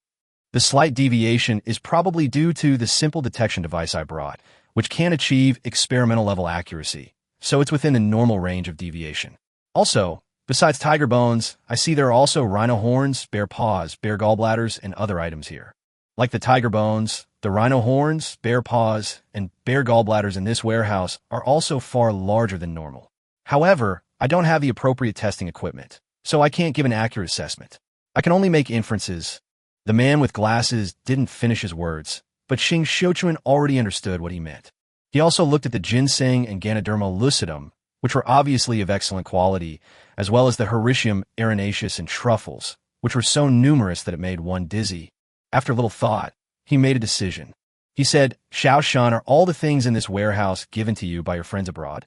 The slight deviation is probably due to the simple detection device I brought, which can achieve experimental level accuracy, so it's within the normal range of deviation. Also, besides tiger bones, I see there are also rhino horns, bear paws, bear gallbladders, and other items here. Like the tiger bones, the rhino horns, bear paws, and bear gallbladders in this warehouse are also far larger than normal. However, I don't have the appropriate testing equipment, so I can't give an accurate assessment. I can only make inferences. The man with glasses didn't finish his words, but Shen Xu already understood what he meant. He also looked at the ginseng and Ganoderma lucidum, which were obviously of excellent quality, as well as the Hericium arenaceus and truffles, which were so numerous that it made one dizzy. After a little thought, he made a decision. He said, Xiao Shan, are all the things in this warehouse given to you by your friends abroad?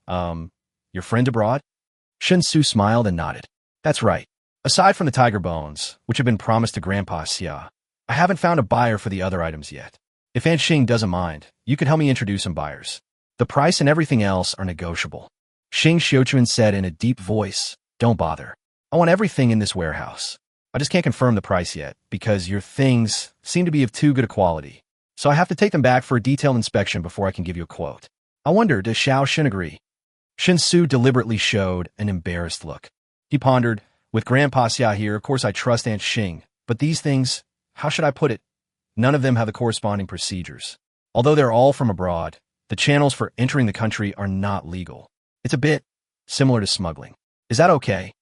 Your friend abroad? Shen Xu smiled and nodded. That's right. Aside from the tiger bones, which have been promised to Grandpa Xia, I haven't found a buyer for the other items yet. If Aunt Xing doesn't mind, you could help me introduce some buyers. The price and everything else are negotiable. Shen Xu said in a deep voice, Don't bother. I want everything in this warehouse. I just can't confirm the price yet, because your things seem to be of too good a quality. So I have to take them back for a detailed inspection before I can give you a quote. I wonder, does Xiao Shen agree? Shen Xu deliberately showed an embarrassed look. He pondered, With Grandpa Xia here, of course I trust Aunt Xing, but these things, how should I put it? None of them have the corresponding procedures. Although they're all from abroad, the channels for entering the country are not legal. It's a bit similar to smuggling. Is that okay?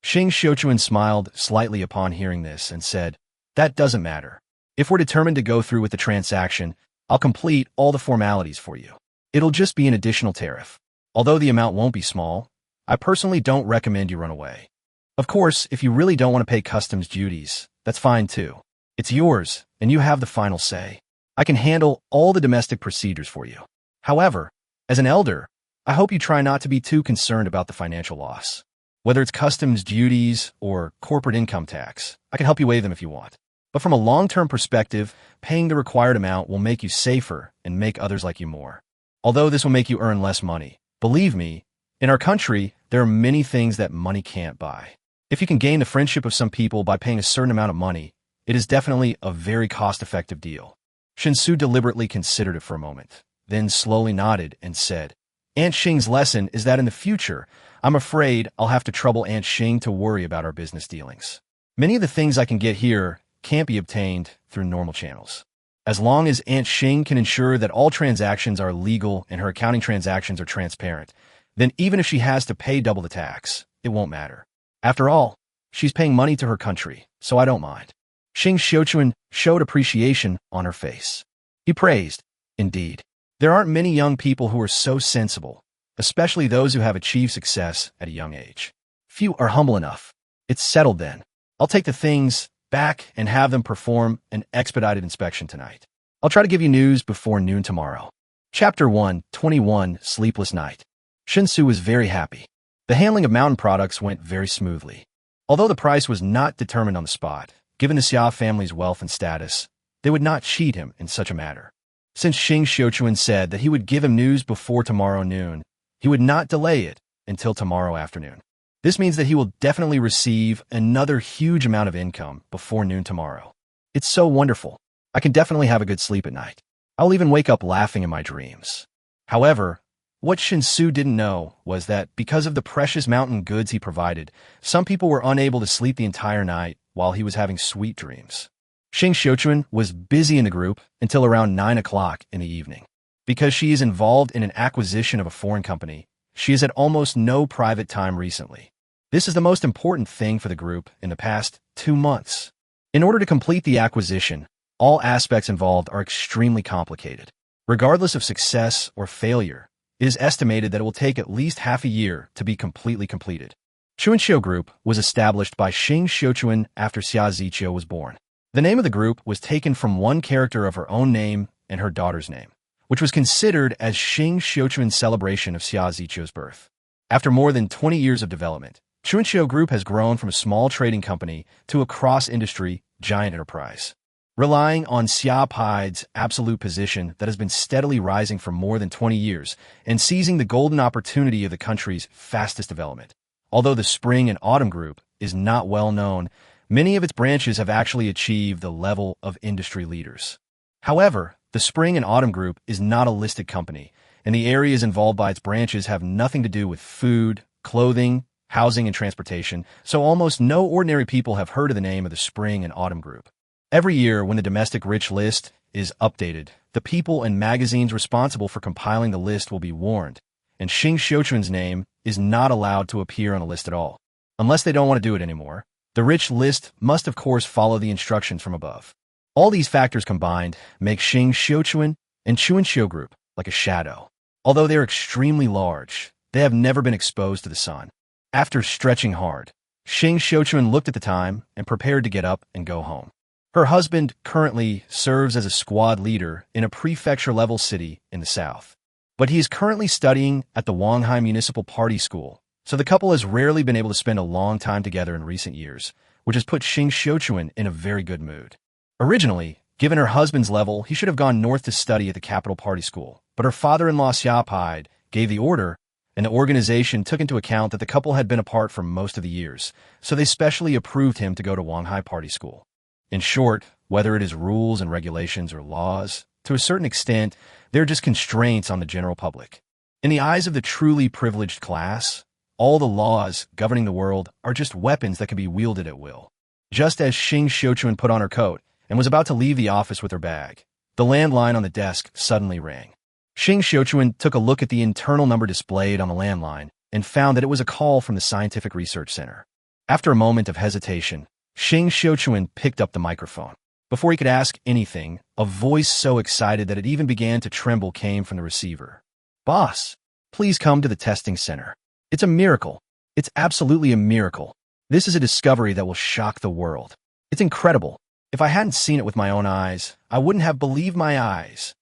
Shen Xu smiled slightly upon hearing this and said, "That doesn't matter. If we're determined to go through with the transaction, I'll complete all the formalities for you. It'll just be an additional tariff. Although the amount won't be small, I personally don't recommend you run away. Of course, if you really don't want to pay customs duties, that's fine too. It's yours, and you have the final say. I can handle all the domestic procedures for you. However, as an elder, I hope you try not to be too concerned about the financial loss. Whether it's customs duties or corporate income tax, I can help you waive them if you want. But from a long-term perspective, paying the required amount will make you safer and make others like you more. Although this will make you earn less money, believe me, in our country, there are many things that money can't buy. If you can gain the friendship of some people by paying a certain amount of money, it is definitely a very cost-effective deal." Shen Xu deliberately considered it for a moment, then slowly nodded and said, "Aunt Xing's lesson is that in the future, I'm afraid I'll have to trouble Aunt Xing to worry about our business dealings. Many of the things I can get here can't be obtained through normal channels. As long as Aunt Xing can ensure that all transactions are legal and her accounting transactions are transparent, then even if she has to pay double the tax, it won't matter. After all, she's paying money to her country, so I don't mind." Shen Xu showed appreciation on her face. He praised, "Indeed, there aren't many young people who are so sensible, especially those who have achieved success at a young age. Few are humble enough. It's settled then. I'll take the things back and have them perform an expedited inspection tonight. I'll try to give you news before noon tomorrow." Chapter 121, Sleepless Night. Shen Xu was very happy. The handling of mountain products went very smoothly. Although the price was not determined on the spot, given the Xia family's wealth and status, they would not cheat him in such a matter. Since Shen Xu said that he would give him news before tomorrow noon, he would not delay it until tomorrow afternoon. This means that he will definitely receive another huge amount of income before noon tomorrow. It's so wonderful. I can definitely have a good sleep at night. I'll even wake up laughing in my dreams. However, what Shen Xu didn't know was that because of the precious mountain goods he provided, some people were unable to sleep the entire night while he was having sweet dreams. Shen Xu was busy in the group until around 9 o'clock in the evening. Because she is involved in an acquisition of a foreign company, she has had almost no private time recently. This is the most important thing for the group in the past 2 months. In order to complete the acquisition, all aspects involved are extremely complicated. Regardless of success or failure, it is estimated that it will take at least half a year to be completely completed. Chuanxiu Group was established by Shen Xu after Xia Ziqiu was born. The name of the group was taken from one character of her own name and her daughter's name, which was considered as Shen Xu's celebration of Xia Ziqiu's birth. After more than 20 years of development, Chuanxiu Group has grown from a small trading company to a cross-industry giant enterprise. Relying on Xia Pai's absolute position that has been steadily rising for more than 20 years and seizing the golden opportunity of the country's fastest development. Although the Spring and Autumn Group is not well known, many of its branches have actually achieved the level of industry leaders. However, the Spring and Autumn Group is not a listed company, and the areas involved by its branches have nothing to do with food, clothing, housing, and transportation, so almost no ordinary people have heard of the name of the Spring and Autumn Group. Every year, when the domestic rich list is updated, the people and magazines responsible for compiling the list will be warned, and Shen Xu's name is not allowed to appear on the list at all. Unless they don't want to do it anymore, the rich list must of course follow the instructions from above. All these factors combined make Shen Xu and Chuanxiu Group like a shadow. Although they are extremely large, they have never been exposed to the sun. After stretching hard, Shen Xu looked at the time and prepared to get up and go home. Her husband currently serves as a squad leader in a prefecture-level city in the south. But he is currently studying at the Wanghai Municipal Party School, so the couple has rarely been able to spend a long time together in recent years, which has put Shen Xu in a very good mood. Originally, given her husband's level, he should have gone north to study at the capital party school, but her father-in-law Xia Pai gave the order, and the organization took into account that the couple had been apart for most of the years, so they specially approved him to go to Wanghai Party School. In short, whether it is rules and regulations or laws, to a certain extent, they're just constraints on the general public. In the eyes of the truly privileged class, all the laws governing the world are just weapons that can be wielded at will. Just as Shen Xu put on her coat and was about to leave the office with her bag, the landline on the desk suddenly rang. Shen Xu took a look at the internal number displayed on the landline and found that it was a call from the Scientific Research Center. After a moment of hesitation, Shen Xu picked up the microphone. Before he could ask anything, a voice so excited that it even began to tremble came from the receiver. "Boss, please come to the testing center. It's a miracle. It's absolutely a miracle. This is a discovery that will shock the world. It's incredible. If I hadn't seen it with my own eyes, I wouldn't have believed my eyes."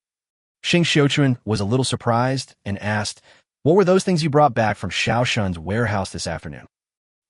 Shen Xu was a little surprised and asked, "What were those things you brought back from Shaoshun's warehouse this afternoon?"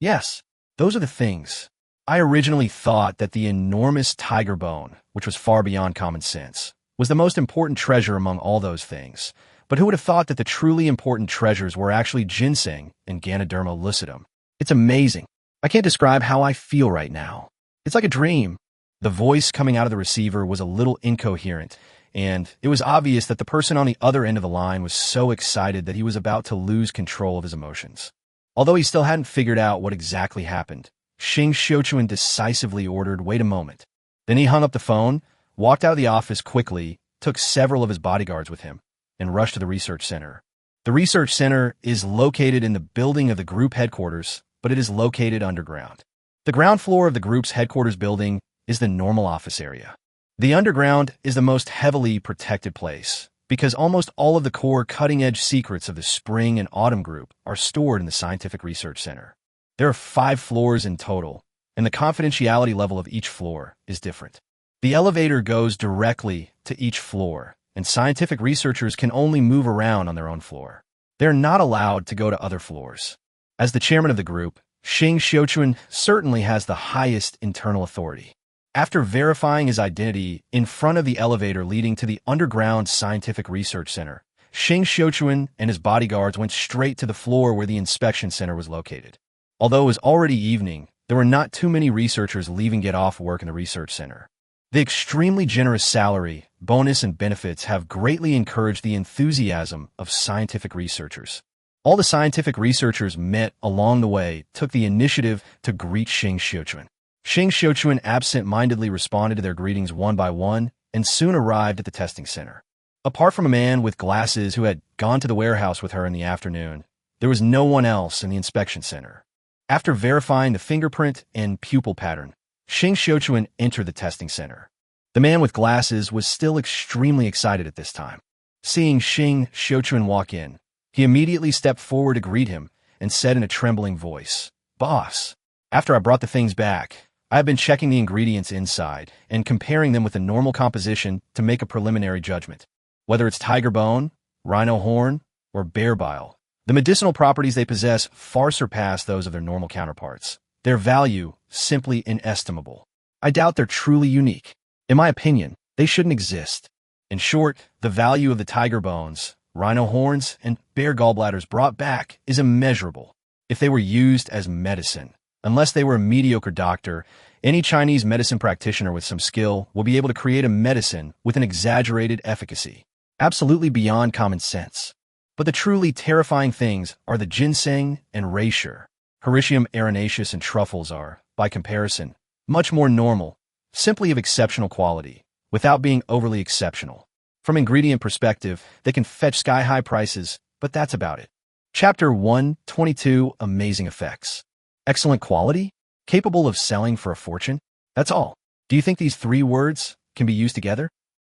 "Yes, those are the things. I originally thought that the enormous tiger bone, which was far beyond common sense, was the most important treasure among all those things. But who would have thought that the truly important treasures were actually ginseng and Ganoderma lucidum? It's amazing. I can't describe how I feel right now. It's like a dream." The voice coming out of the receiver was a little incoherent, and it was obvious that the person on the other end of the line was so excited that he was about to lose control of his emotions. Although he still hadn't figured out what exactly happened, Shen Xu decisively ordered, "Wait a moment." Then he hung up the phone, walked out of the office quickly, took several of his bodyguards with him, and rushed to the research center. The research center is located in the building of the group headquarters, but it is located underground. The ground floor of the group's headquarters building is the normal office area. The underground is the most heavily protected place, because almost all of the core cutting-edge secrets of the Spring and Autumn group are stored in the Scientific Research Center. There are 5 floors in total, and the confidentiality level of each floor is different. The elevator goes directly to each floor, and scientific researchers can only move around on their own floor. They're not allowed to go to other floors. As the chairman of the group, Shen Xu certainly has the highest internal authority. After verifying his identity in front of the elevator leading to the underground Scientific Research Center, Shen Xu and his bodyguards went straight to the floor where the inspection center was located. Although it was already evening, there were not too many researchers leaving to get off work in the research center. The extremely generous salary, bonus, and benefits have greatly encouraged the enthusiasm of scientific researchers. All the scientific researchers met along the way took the initiative to greet Shen Xu. Shen Xu absent-mindedly responded to their greetings one by one and soon arrived at the testing center. Apart from a man with glasses who had gone to the warehouse with her in the afternoon, there was no one else in the inspection center. After verifying the fingerprint and pupil pattern, Shen Xu entered the testing center. The man with glasses was still extremely excited at this time. Seeing Shen Xu walk in, he immediately stepped forward to greet him and said in a trembling voice, "Boss, after I brought the things back, I have been checking the ingredients inside and comparing them with the normal composition to make a preliminary judgment. Whether it's tiger bone, rhino horn, or bear bile, the medicinal properties they possess far surpass those of their normal counterparts. Their value simply inestimable. I doubt they're truly unique. In my opinion, they shouldn't exist. In short, the value of the tiger bones, rhino horns, and bear gallbladders brought back is immeasurable. If they were used as medicine, unless they were a mediocre doctor, any Chinese medicine practitioner with some skill will be able to create a medicine with an exaggerated efficacy, absolutely beyond common sense. But the truly terrifying things are the ginseng and reishi. Hericium arenaceus and truffles are, by comparison, much more normal, simply of exceptional quality, without being overly exceptional. From ingredient perspective, they can fetch sky-high prices, but that's about it. Chapter 122, Amazing Effects. Excellent quality? Capable of selling for a fortune? That's all. Do you think these 3 words can be used together?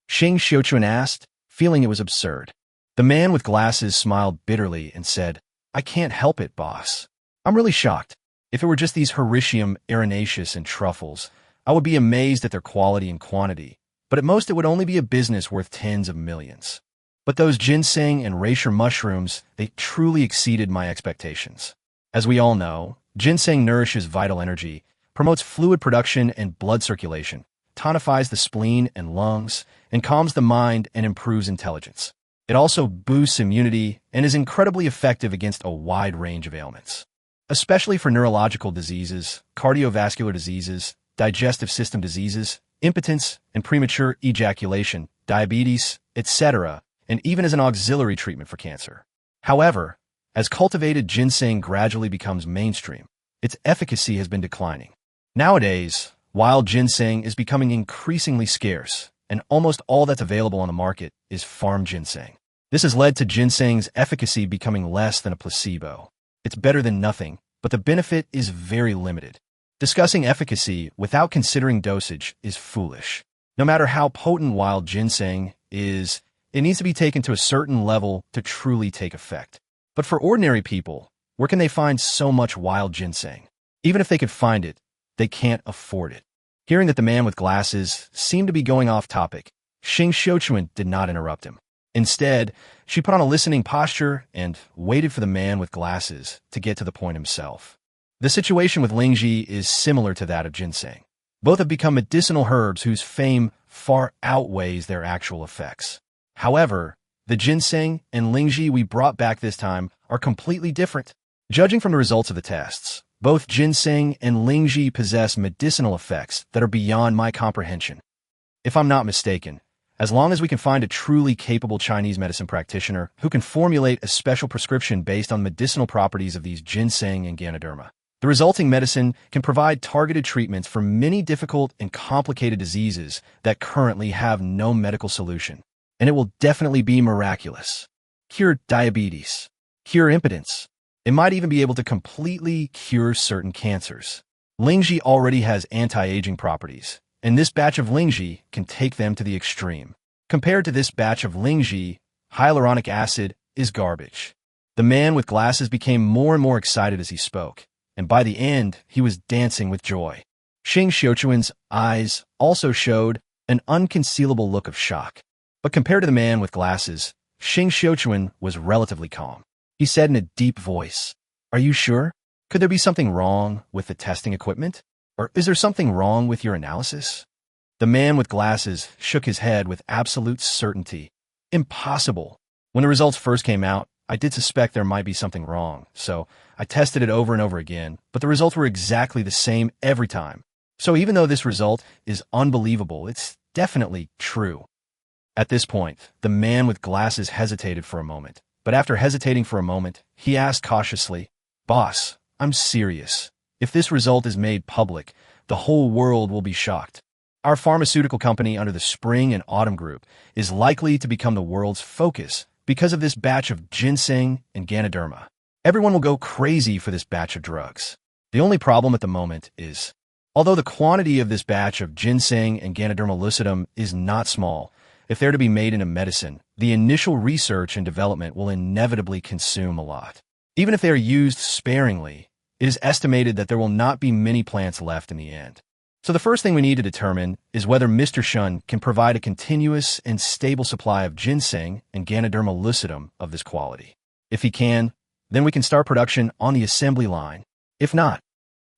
Shen Xu asked, feeling it was absurd. The man with glasses smiled bitterly and said, "I can't help it, boss. I'm really shocked. If it were just these Hericium arenaceus and truffles, I would be amazed at their quality and quantity, but at most it would only be a business worth tens of millions. But those ginseng and reishi mushrooms, they truly exceeded my expectations. As we all know, ginseng nourishes vital energy, promotes fluid production and blood circulation, tonifies the spleen and lungs, and calms the mind and improves intelligence. It also boosts immunity and is incredibly effective against a wide range of ailments, especially for neurological diseases, cardiovascular diseases, digestive system diseases, impotence and premature ejaculation, diabetes, etc., and even as an auxiliary treatment for cancer. However, as cultivated ginseng gradually becomes mainstream, its efficacy has been declining. Nowadays, wild ginseng is becoming increasingly scarce, and almost all that's available on the market is farm ginseng. This has led to ginseng's efficacy becoming less than a placebo. It's better than nothing, but the benefit is very limited. Discussing efficacy without considering dosage is foolish. No matter how potent wild ginseng is, it needs to be taken to a certain level to truly take effect. But for ordinary people, where can they find so much wild ginseng? Even if they could find it, they can't afford it. Hearing that the man with glasses seemed to be going off topic, Shen Xu did not interrupt him. Instead, she put on a listening posture and waited for the man with glasses to get to the point himself. The situation with Lingji is similar to that of ginseng. Both have become medicinal herbs whose fame far outweighs their actual effects. However, the ginseng and Lingji we brought back this time are completely different. Judging from the results of the tests, both ginseng and Lingji possess medicinal effects that are beyond my comprehension. If I'm not mistaken, as long as we can find a truly capable Chinese medicine practitioner who can formulate a special prescription based on medicinal properties of these ginseng and Ganoderma, the resulting medicine can provide targeted treatments for many difficult and complicated diseases that currently have no medical solution. And it will definitely be miraculous. Cure diabetes. Cure impotence. It might even be able to completely cure certain cancers. Lingji already has anti-aging properties, and this batch of Lingji can take them to the extreme. Compared to this batch of Lingji, hyaluronic acid is garbage. The man with glasses became more and more excited as he spoke, and by the end, he was dancing with joy. Shen Xiuquan's eyes also showed an unconcealable look of shock. But compared to the man with glasses, Shen Xiuquan was relatively calm. He said in a deep voice, "Are you sure? Could there be something wrong with the testing equipment? Or is there something wrong with your analysis?" The man with glasses shook his head with absolute certainty. "Impossible. When the results first came out, I did suspect there might be something wrong, so I tested it over and over again, but the results were exactly the same every time. So even though this result is unbelievable, it's definitely true." At this point, the man with glasses hesitated for a moment, but after hesitating for a moment, he asked cautiously, "Boss, I'm serious. If this result is made public, the whole world will be shocked. Our pharmaceutical company under the Spring and Autumn Group is likely to become the world's focus because of this batch of ginseng and Ganoderma. Everyone will go crazy for this batch of drugs. The only problem at the moment is, although the quantity of this batch of ginseng and Ganoderma lucidum is not small, if they're to be made into medicine, the initial research and development will inevitably consume a lot. Even if they are used sparingly, it is estimated that there will not be many plants left in the end. So the first thing we need to determine is whether Mr. Shun can provide a continuous and stable supply of ginseng and Ganoderma lucidum of this quality. If he can, then we can start production on the assembly line. If not,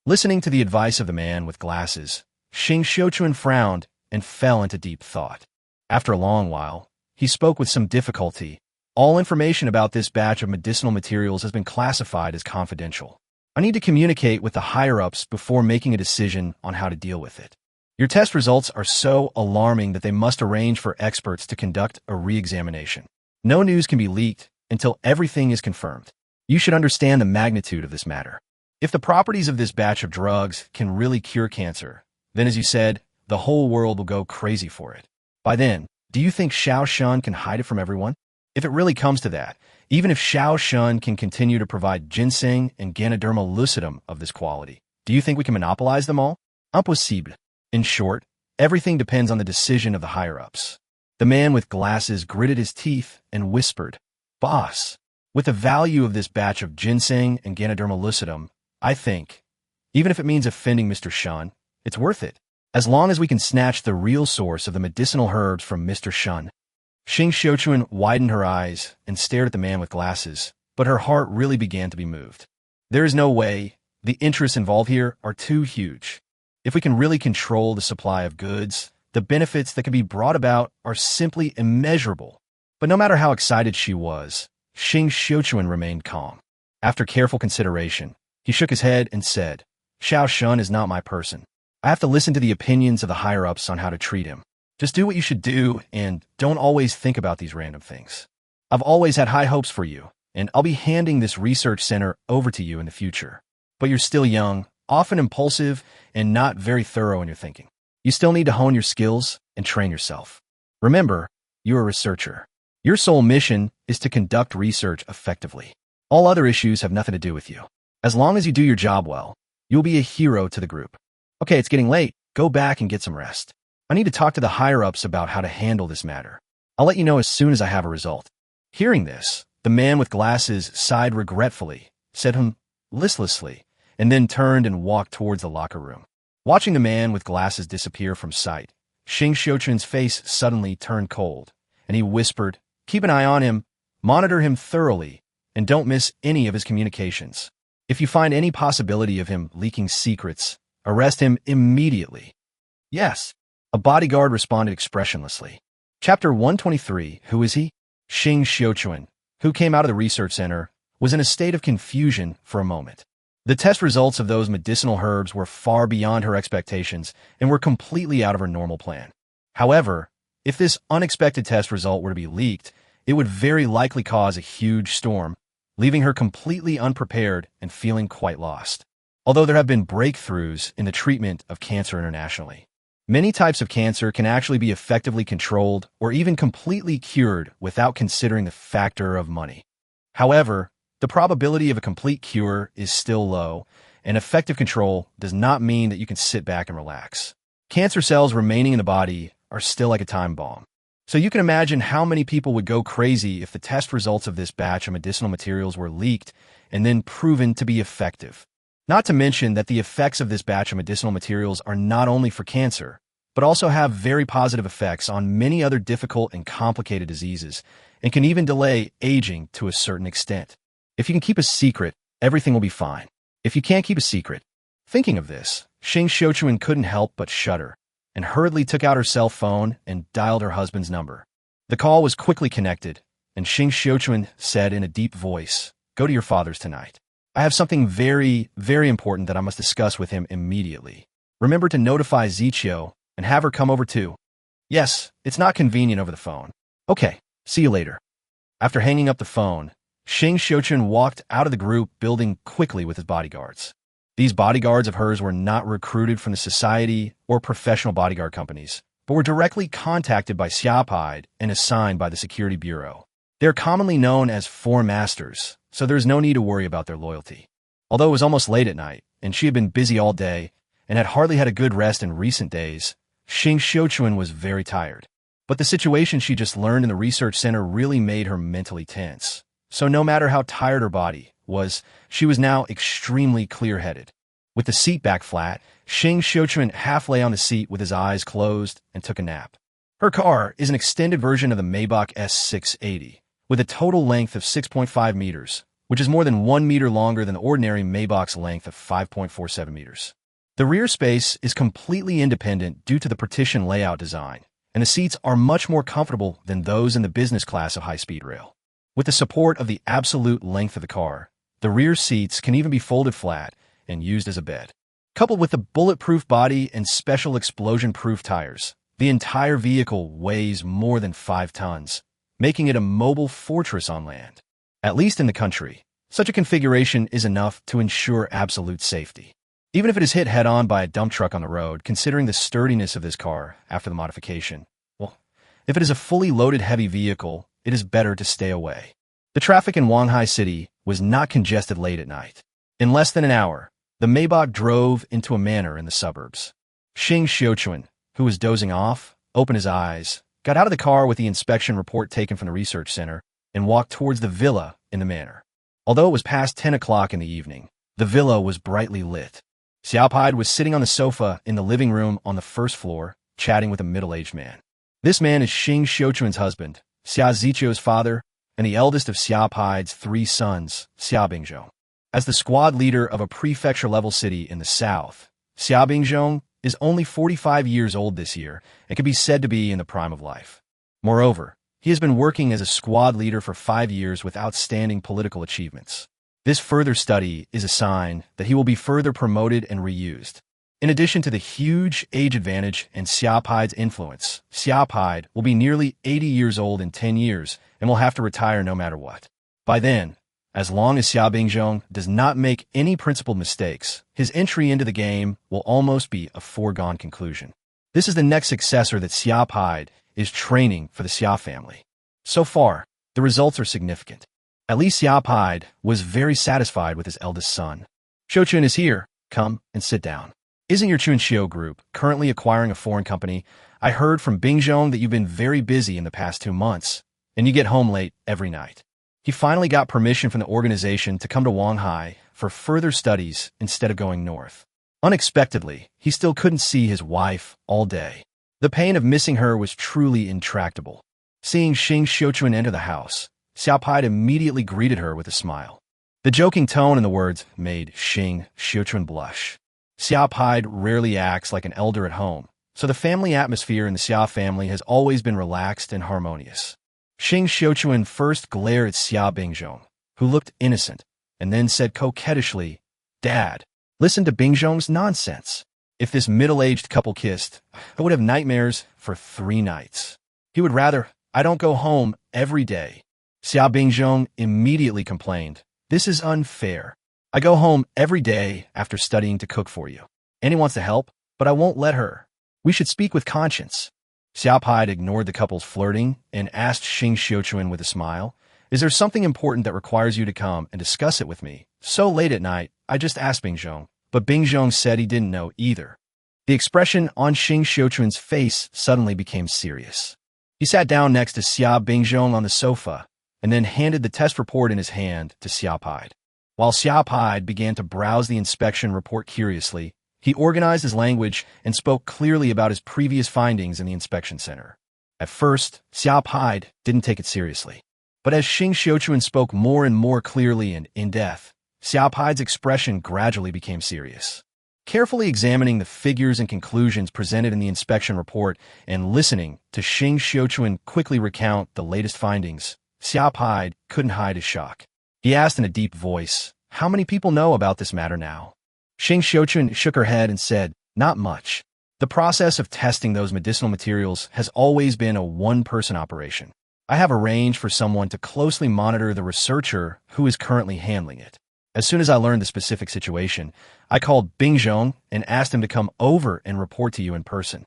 listening to the advice of the man with glasses, Shen Xiuquan frowned and fell into deep thought. After a long while, he spoke with some difficulty. "All information about this batch of medicinal materials has been classified as confidential. I need to communicate with the higher-ups before making a decision on how to deal with it. Your test results are so alarming that they must arrange for experts to conduct a re-examination. No news can be leaked until everything is confirmed. You should understand the magnitude of this matter. If the properties of this batch of drugs can really cure cancer, then as you said, the whole world will go crazy for it. By then, do you think Xiao Shun can hide it from everyone? If it really comes to that, even if Xiao Shun can continue to provide ginseng and Ganoderma lucidum of this quality, do you think we can monopolize them all? Impossible. In short, everything depends on the decision of the higher-ups." The man with glasses gritted his teeth and whispered, "Boss, with the value of this batch of ginseng and Ganoderma lucidum, I think, even if it means offending Mr. Shun, it's worth it, as long as we can snatch the real source of the medicinal herbs from Mr. Shun." Shen Xiuquan widened her eyes and stared at the man with glasses, but her heart really began to be moved. There is no way. The interests involved here are too huge. If we can really control the supply of goods, the benefits that can be brought about are simply immeasurable. But no matter how excited she was, Shen Xiuquan remained calm. After careful consideration, he shook his head and said, "Xiao Shun is not my person. I have to listen to the opinions of the higher-ups on how to treat him. Just do what you should do and don't always think about these random things. I've always had high hopes for you, and I'll be handing this research center over to you in the future. But you're still young, often impulsive, and not very thorough in your thinking. You still need to hone your skills and train yourself. Remember, you're a researcher. Your sole mission is to conduct research effectively. All other issues have nothing to do with you. As long as you do your job well, you'll be a hero to the group. Okay, it's getting late. Go back and get some rest. I need to talk to the higher-ups about how to handle this matter. I'll let you know as soon as I have a result. Hearing this, the man with glasses sighed regretfully, said listlessly, and then turned and walked towards the locker room. Watching the man with glasses disappear from sight, Shen Xiuchun's face suddenly turned cold, and he whispered, "Keep an eye on him, monitor him thoroughly, and don't miss any of his communications. If you find any possibility of him leaking secrets, arrest him immediately." "Yes," a bodyguard responded expressionlessly. Chapter 123, Who is he? Shen Xiuchun, who came out of the research center, was in a state of confusion for a moment. The test results of those medicinal herbs were far beyond her expectations and were completely out of her normal plan. However, if this unexpected test result were to be leaked, it would very likely cause a huge storm, leaving her completely unprepared and feeling quite lost. Although there have been breakthroughs in the treatment of cancer internationally, many types of cancer can actually be effectively controlled or even completely cured without considering the factor of money. However, the probability of a complete cure is still low, and effective control does not mean that you can sit back and relax. Cancer cells remaining in the body are still like a time bomb. So you can imagine how many people would go crazy if the test results of this batch of medicinal materials were leaked and then proven to be effective. Not to mention that the effects of this batch of medicinal materials are not only for cancer, but also have very positive effects on many other difficult and complicated diseases, and can even delay aging to a certain extent. If you can keep a secret, everything will be fine. If you can't keep a secret. Thinking of this, Shen Xiuchun couldn't help but shudder, and hurriedly took out her cell phone and dialed her husband's number. The call was quickly connected, and Shen Xiuchun said in a deep voice, "Go to your father's tonight. I have something very, very important that I must discuss with him immediately. Remember to notify Zichio and have her come over too." "Yes, it's not convenient over the phone." "Okay, see you later." After hanging up the phone, Shen Xiuchun walked out of the group building quickly with his bodyguards. These bodyguards of hers were not recruited from the society or professional bodyguard companies, but were directly contacted by Xiaopide and assigned by the Security Bureau. They are commonly known as Four Masters, so there is no need to worry about their loyalty. Although it was almost late at night, and she had been busy all day, and had hardly had a good rest in recent days, Shen Xiuchun was very tired. But the situation she just learned in the research center really made her mentally tense. So no matter how tired her body was, she was now extremely clear-headed. With the seat back flat, Shen Xiuchun half lay on the seat with his eyes closed and took a nap. Her car is an extended version of the Maybach S680, with a total length of 6.5 meters, which is more than 1 meter longer than the ordinary Maybach's length of 5.47 meters. The rear space is completely independent due to the partition layout design, and the seats are much more comfortable than those in the business class of high-speed rail. With the support of the absolute length of the car, the rear seats can even be folded flat and used as a bed. Coupled with the bulletproof body and special explosion-proof tires, the entire vehicle weighs more than 5 tons, making it a mobile fortress on land. At least in the country, such a configuration is enough to ensure absolute safety. Even if it is hit head-on by a dump truck on the road, considering the sturdiness of this car after the modification, well, if it is a fully loaded heavy vehicle, it is better to stay away. The traffic in Wanghai City was not congested late at night. In less than an hour, the Maybach drove into a manor in the suburbs. Shen Xiuchun, who was dozing off, opened his eyes, got out of the car with the inspection report taken from the research center, and walked towards the villa in the manor. Although it was past 10 o'clock in the evening, the villa was brightly lit. Xiaopide was sitting on the sofa in the living room on the first floor, chatting with a middle-aged man. This man is Shen Xiuchun's husband, Xia Zichio's father, and the eldest of Xiaopide's 3 sons, Xia Bingzhong. As the squad leader of a prefecture-level city in the south, Xia Bingzhong is only 45 years old this year and can be said to be in the prime of life. Moreover, he has been working as a squad leader for 5 years with outstanding political achievements. This further study is a sign that he will be further promoted and reused. In addition to the huge age advantage and Xiaopide's influence, Xiaopide will be nearly 80 years old in 10 years and will have to retire no matter what. By then, as long as Xia Bingzhong does not make any principled mistakes, his entry into the game will almost be a foregone conclusion. This is the next successor that Xiaopide is training for the Xia family. So far, the results are significant. At least Xiaopide was very satisfied with his eldest son. Shouchun is here. Come and sit down. Isn't your Chunxiu group currently acquiring a foreign company? I heard from Bingzhong that you've been very busy in the past 2 months, and you get home late every night. He finally got permission from the organization to come to Wanghai for further studies instead of going north. Unexpectedly, he still couldn't see his wife all day. The pain of missing her was truly intractable. Seeing Xing Xiuquan enter the house, Xiaopide immediately greeted her with a smile. The joking tone in the words made Xing Xiuquan blush. Xiaopide rarely acts like an elder at home, so the family atmosphere in the Xia family has always been relaxed and harmonious. Xing Xiuquan first glared at Xia Bingzhong, who looked innocent, and then said coquettishly, "Dad, listen to Bingzhong's nonsense. If this middle-aged couple kissed, I would have nightmares for 3 nights. He would rather I don't go home every day." Xia Bingzhong immediately complained, "This is unfair. I go home every day after studying to cook for you. Annie wants to help, but I won't let her. We should speak with conscience." Xiaopide ignored the couple's flirting and asked Xing Xiuquan with a smile, "Is there something important that requires you to come and discuss it with me? So late at night, I just asked Bingzhong, but Bingzhong said he didn't know either." The expression on Xing Xiuquan's face suddenly became serious. He sat down next to Xia Bingzhong on the sofa and then handed the test report in his hand to Xiaopide. While Xiaopide began to browse the inspection report curiously, he organized his language and spoke clearly about his previous findings in the inspection center. At first, Xiaopide didn't take it seriously. But as Xing Xiuquan spoke more and more clearly and in depth, Xiaopide's expression gradually became serious. Carefully examining the figures and conclusions presented in the inspection report and listening to Xing Xiuquan quickly recount the latest findings, Xiaopide couldn't hide his shock. He asked in a deep voice, "How many people know about this matter now?" Xing Xiuquan shook her head and said, "Not much. The process of testing those medicinal materials has always been a one-person operation. I have arranged for someone to closely monitor the researcher who is currently handling it. As soon as I learned the specific situation, I called Bingzhong and asked him to come over and report to you in person."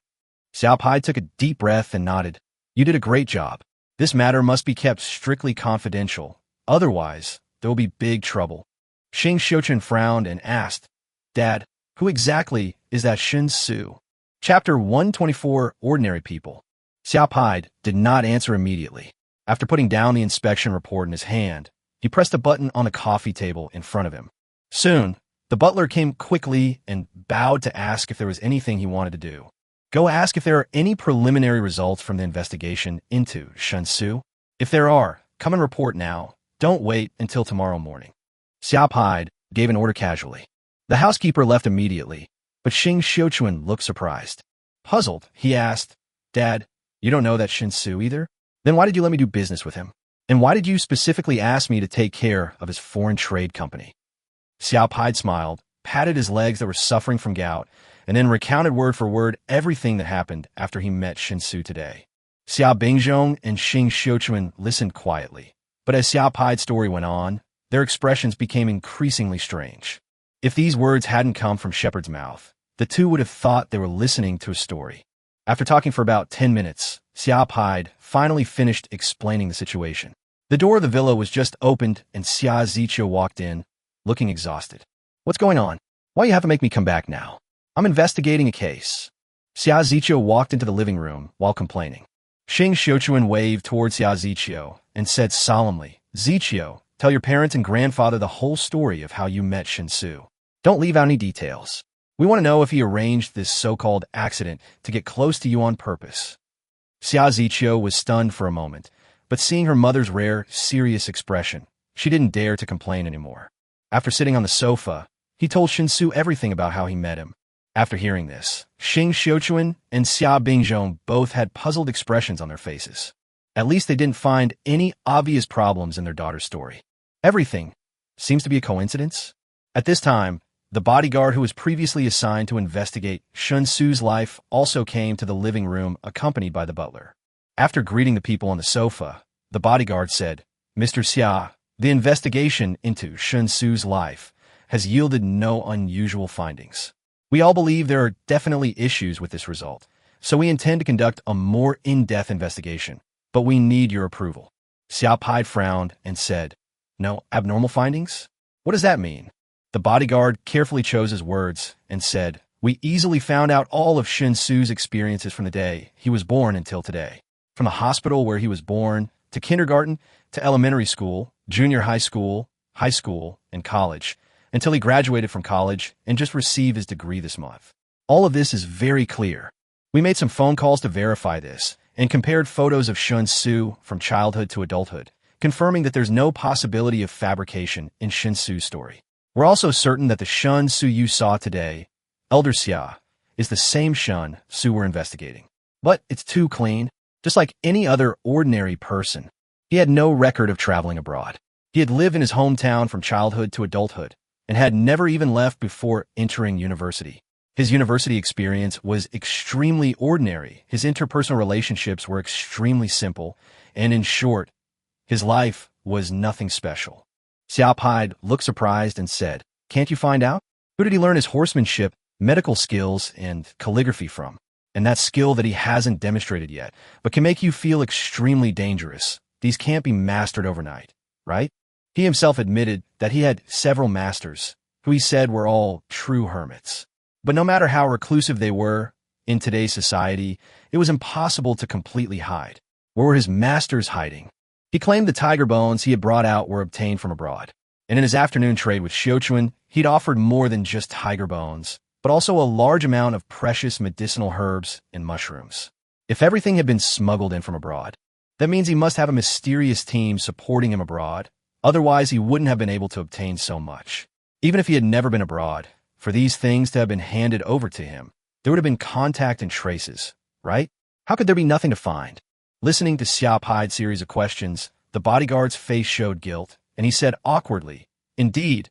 Xiaopide took a deep breath and nodded. "You did a great job. This matter must be kept strictly confidential. Otherwise, there will be big trouble." Xing Xiuquan frowned and asked, "Dad, who exactly is that Shen Xu?" Chapter 124, Ordinary People. Xiaopide did not answer immediately. After putting down the inspection report in his hand, he pressed a button on the coffee table in front of him. Soon, the butler came quickly and bowed to ask if there was anything he wanted to do. "Go ask if there are any preliminary results from the investigation into Shen Xu. If there are, come and report now. Don't wait until tomorrow morning." Xiaopide gave an order casually. The housekeeper left immediately, but Xing Xiuquan looked surprised. Puzzled, he asked, "Dad, you don't know that Shen Xu either? Then why did you let me do business with him? And why did you specifically ask me to take care of his foreign trade company?" Xiaopide smiled, patted his legs that were suffering from gout, and then recounted word for word everything that happened after he met Shen Xu today. Xia Bingzhong and Xing Xiuquan listened quietly, but as Xiaopide's story went on, their expressions became increasingly strange. If these words hadn't come from Shepard's mouth, the two would have thought they were listening to a story. After talking for about 10 minutes, Xiaopide finally finished explaining the situation. The door of the villa was just opened and Xia Ziqiu walked in, looking exhausted. "What's going on? Why you have to make me come back now? I'm investigating a case." Xia Ziqiu walked into the living room while complaining. Xing Xiuquan waved towards Xia Ziqiu and said solemnly, "Ziqiu, tell your parents and grandfather the whole story of how you met Shen Xu. Don't leave out any details. We want to know if he arranged this so-called accident to get close to you on purpose." Xia Ziqiu was stunned for a moment, but seeing her mother's rare, serious expression, she didn't dare to complain anymore. After sitting on the sofa, he told Shen Xu everything about how he met him. After hearing this, Xing Xiuquan and Xia Bingzhong both had puzzled expressions on their faces. At least they didn't find any obvious problems in their daughter's story. Everything seems to be a coincidence. At this time, the bodyguard who was previously assigned to investigate Shen Xu's life also came to the living room accompanied by the butler. After greeting the people on the sofa, the bodyguard said, "Mr. Xia, the investigation into Shen Xu's life has yielded no unusual findings. We all believe there are definitely issues with this result, so we intend to conduct a more in-depth investigation, but we need your approval." Xiaopide frowned and said, No abnormal findings? What does that mean? The bodyguard carefully chose his words and said, "We easily found out all of Shen Xu's experiences from the day he was born until today. From the hospital where he was born, to kindergarten, to elementary school, junior high school, and college, until he graduated from college and just received his degree this month. All of this is very clear. We made some phone calls to verify this and compared photos of Shen Xu from childhood to adulthood, confirming that there's no possibility of fabrication in Shen Xu's story. We're also certain that the Shen Xu you saw today, Elder Xia, is the same Shen Xu we're investigating. But it's too clean, just like any other ordinary person. He had no record of traveling abroad. He had lived in his hometown from childhood to adulthood and had never even left before entering university. His university experience was extremely ordinary. His interpersonal relationships were extremely simple, and in short, his life was nothing special. Xia Pai looked surprised and said, "Can't you find out? Who did he learn his horsemanship, medical skills, and calligraphy from? And that skill that he hasn't demonstrated yet, but can make you feel extremely dangerous. These can't be mastered overnight, right?" He himself admitted that he had several masters, who he said were all true hermits. But no matter how reclusive they were, in today's society, it was impossible to completely hide. Where were his masters hiding? He claimed the tiger bones he had brought out were obtained from abroad. And in his afternoon trade with Xiuquan, he'd offered more than just tiger bones, but also a large amount of precious medicinal herbs and mushrooms. If everything had been smuggled in from abroad, that means he must have a mysterious team supporting him abroad. Otherwise, he wouldn't have been able to obtain so much. Even if he had never been abroad, for these things to have been handed over to him, there would have been contact and traces, right? How could there be nothing to find? Listening to Xia Pai's series of questions, the bodyguard's face showed guilt, and he said awkwardly, Indeed,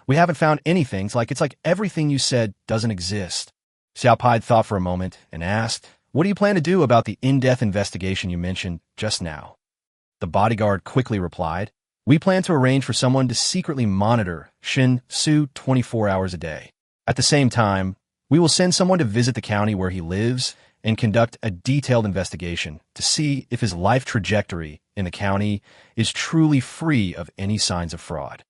we haven't found anything. It's like everything you said doesn't exist." Xia Pai thought for a moment and asked, "What do you plan to do about the in-depth investigation you mentioned just now?" The bodyguard quickly replied, "We plan to arrange for someone to secretly monitor Shen Xu 24 hours a day. At the same time, we will send someone to visit the county where he lives and conduct a detailed investigation to see if his life trajectory in the county is truly free of any signs of fraud."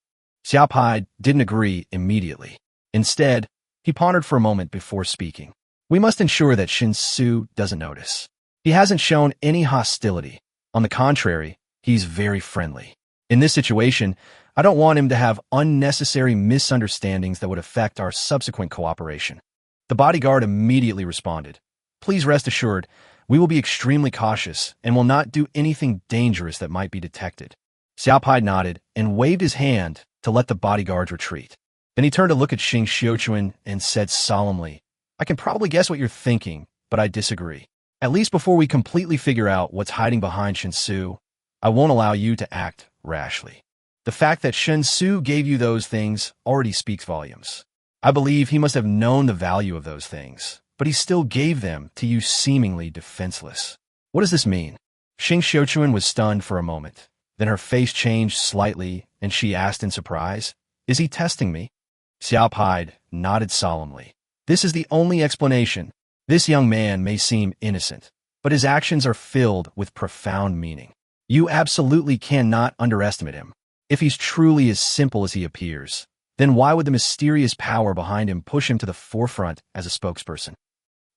Xia Pai didn't agree immediately. Instead, he pondered for a moment before speaking. "We must ensure that Shen Xu doesn't notice. He hasn't shown any hostility. On the contrary, he's very friendly. In this situation, I don't want him to have unnecessary misunderstandings that would affect our subsequent cooperation." The bodyguard immediately responded, "Please rest assured, we will be extremely cautious and will not do anything dangerous that might be detected." Xia Pai nodded and waved his hand to let the bodyguards retreat. Then he turned to look at Xing Xiuquan and said solemnly, "I can probably guess what you're thinking, but I disagree. At least before we completely figure out what's hiding behind Shen Xu, I won't allow you to act rashly. The fact that Shen Xu gave you those things already speaks volumes. I believe he must have known the value of those things, but he still gave them to you seemingly defenseless. What does this mean?" Xing Xiuquan was stunned for a moment. Then her face changed slightly, and she asked in surprise, "Is he testing me?" Xia Pai nodded solemnly. "This is the only explanation. This young man may seem innocent, but his actions are filled with profound meaning. You absolutely cannot underestimate him. If he's truly as simple as he appears, then why would the mysterious power behind him push him to the forefront as a spokesperson?"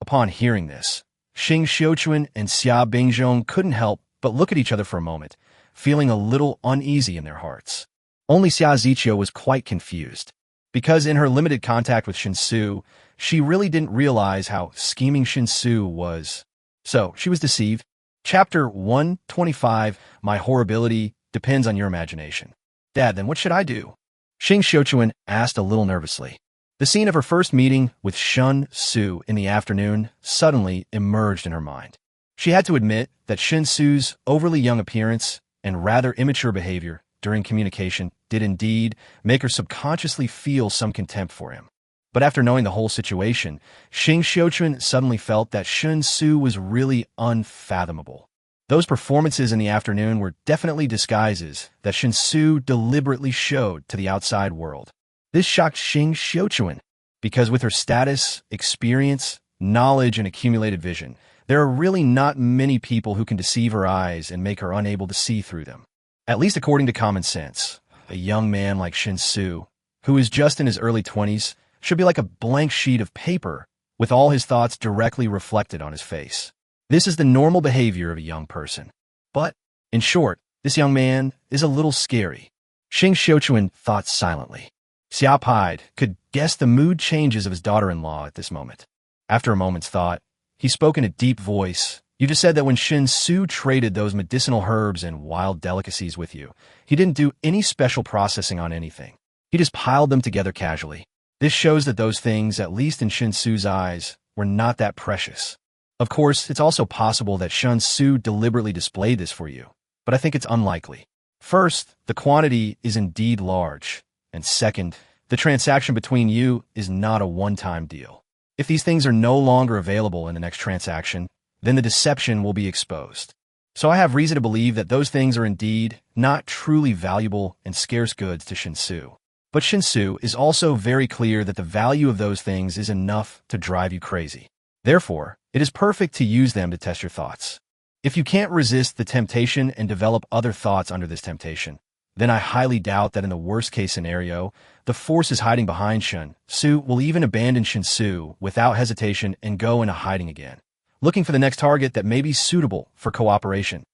Upon hearing this, Xing Xiuquan and Xia Bingzhong couldn't help but look at each other for a moment, feeling a little uneasy in their hearts. Only Xia Ziqiu was quite confused, because in her limited contact with Shen Xu, she really didn't realize how scheming Shen Xu was. So she was deceived. Chapter 125, My Horribility Depends on Your Imagination. "Dad, then what should I do?" Xing Xiuquan asked a little nervously. The scene of her first meeting with Shen Xu in the afternoon suddenly emerged in her mind. She had to admit that Shen Xu's overly young appearance and rather immature behavior during communication did indeed make her subconsciously feel some contempt for him. But after knowing the whole situation, Xing Xiuquan suddenly felt that Shen Xu was really unfathomable. Those performances in the afternoon were definitely disguises that Shen Xu deliberately showed to the outside world. This shocked Xing Xiuquan, because with her status, experience, knowledge, and accumulated vision, there are really not many people who can deceive her eyes and make her unable to see through them. At least according to common sense. A young man like Shen Xu, who is just in his early 20s, should be like a blank sheet of paper with all his thoughts directly reflected on his face. This is the normal behavior of a young person. But, in short, this young man is a little scary. Shen Xu thought silently. Xia Pai could guess the mood changes of his daughter-in-law at this moment. After a moment's thought, he spoke in a deep voice. You just said that when Shen Xu traded those medicinal herbs and wild delicacies with you, he didn't do any special processing on anything. He just piled them together casually. This shows that those things, at least in Shen Xu's eyes, were not that precious. Of course, it's also possible that Shen Xu deliberately displayed this for you, but I think it's unlikely. First, the quantity is indeed large, and second, the transaction between you is not a one-time deal. If these things are no longer available in the next transaction, then the deception will be exposed. So I have reason to believe that those things are indeed not truly valuable and scarce goods to Shen Xu. But Shen Xu is also very clear that the value of those things is enough to drive you crazy. Therefore, it is perfect to use them to test your thoughts. If you can't resist the temptation and develop other thoughts under this temptation, then I highly doubt that in the worst-case scenario, the forces hiding behind Shen Xu will even abandon Shen Xu without hesitation and go into hiding again, looking for the next target that may be suitable for cooperation.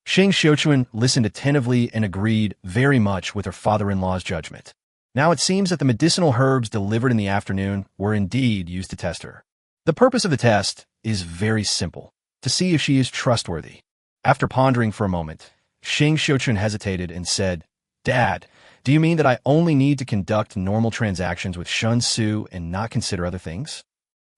Shen Xu listened attentively and agreed very much with her father-in-law's judgment. Now it seems that the medicinal herbs delivered in the afternoon were indeed used to test her. The purpose of the test is very simple, to see if she is trustworthy. After pondering for a moment, Shen Xu hesitated and said, Dad, do you mean that I only need to conduct normal transactions with Shen Xu and not consider other things?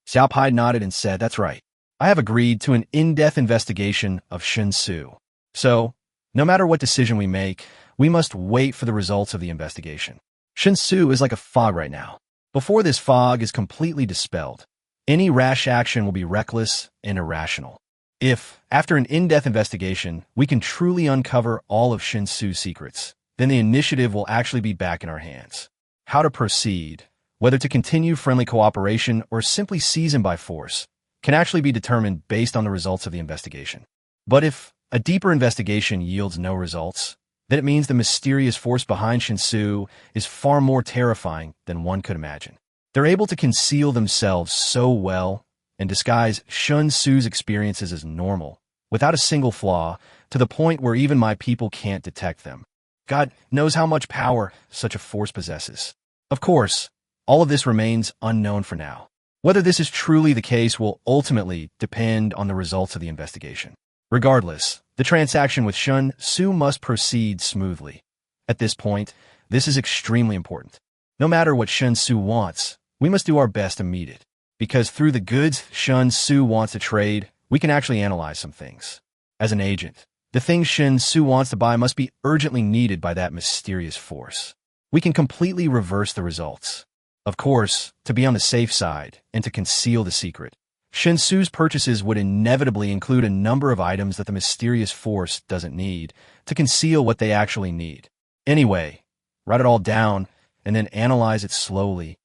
Xia Pai nodded and said, That's right. I have agreed to an in-depth investigation of Shen Xu. So, no matter what decision we make, we must wait for the results of the investigation. Shen Xu is like a fog right now. Before this fog is completely dispelled, any rash action will be reckless and irrational. If, after an in-depth investigation, we can truly uncover all of Shen Xu's secrets, then the initiative will actually be back in our hands. How to proceed, whether to continue friendly cooperation or simply seize him by force, can actually be determined based on the results of the investigation. But if a deeper investigation yields no results, then it means the mysterious force behind Shen Xu is far more terrifying than one could imagine. They're able to conceal themselves so well and disguise Shen Xu's experiences as normal, without a single flaw, to the point where even my people can't detect them. God knows how much power such a force possesses. Of course, all of this remains unknown for now. Whether this is truly the case will ultimately depend on the results of the investigation. Regardless, the transaction with Shen Xu must proceed smoothly. At this point, this is extremely important. No matter what Shen Xu wants, we must do our best to meet it. Because through the goods Shen Xu wants to trade, we can actually analyze some things. As an agent, the things Shen Xu wants to buy must be urgently needed by that mysterious force. We can completely reverse the results. Of course, to be on the safe side and to conceal the secret, Shen Xu's purchases would inevitably include a number of items that the mysterious force doesn't need to conceal what they actually need. Anyway, write it all down and then analyze it slowly.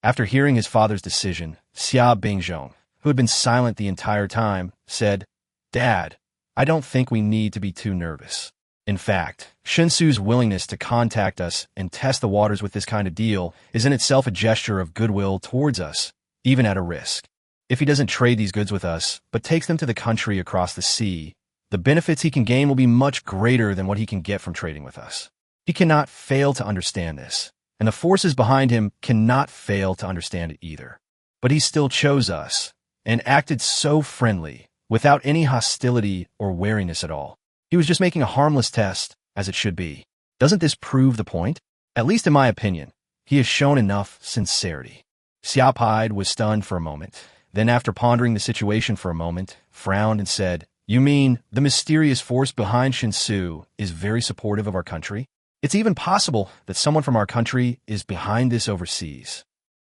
After hearing his father's decision, Xia Bingzhong, who had been silent the entire time, said, Dad, I don't think we need to be too nervous. In fact, Shen Xu's willingness to contact us and test the waters with this kind of deal is in itself a gesture of goodwill towards us, even at a risk. If he doesn't trade these goods with us, but takes them to the country across the sea, the benefits he can gain will be much greater than what he can get from trading with us. He cannot fail to understand this, and the forces behind him cannot fail to understand it either. But he still chose us, and acted so friendly, without any hostility or wariness at all. He was just making a harmless test, as it should be. Doesn't this prove the point? At least in my opinion, he has shown enough sincerity. Xia Pai was stunned for a moment. Then, after pondering the situation for a moment, frowned and said, You mean the mysterious force behind Shen Xu is very supportive of our country? It's even possible that someone from our country is behind this overseas.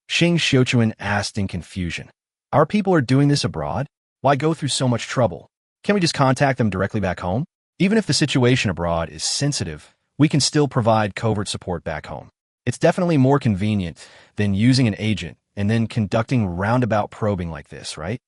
Shen Xu asked in confusion, Our people are doing this abroad? Why go through so much trouble? Can't we just contact them directly back home? Even if the situation abroad is sensitive, we can still provide covert support back home. It's definitely more convenient than using an agent and then conducting roundabout probing like this, right?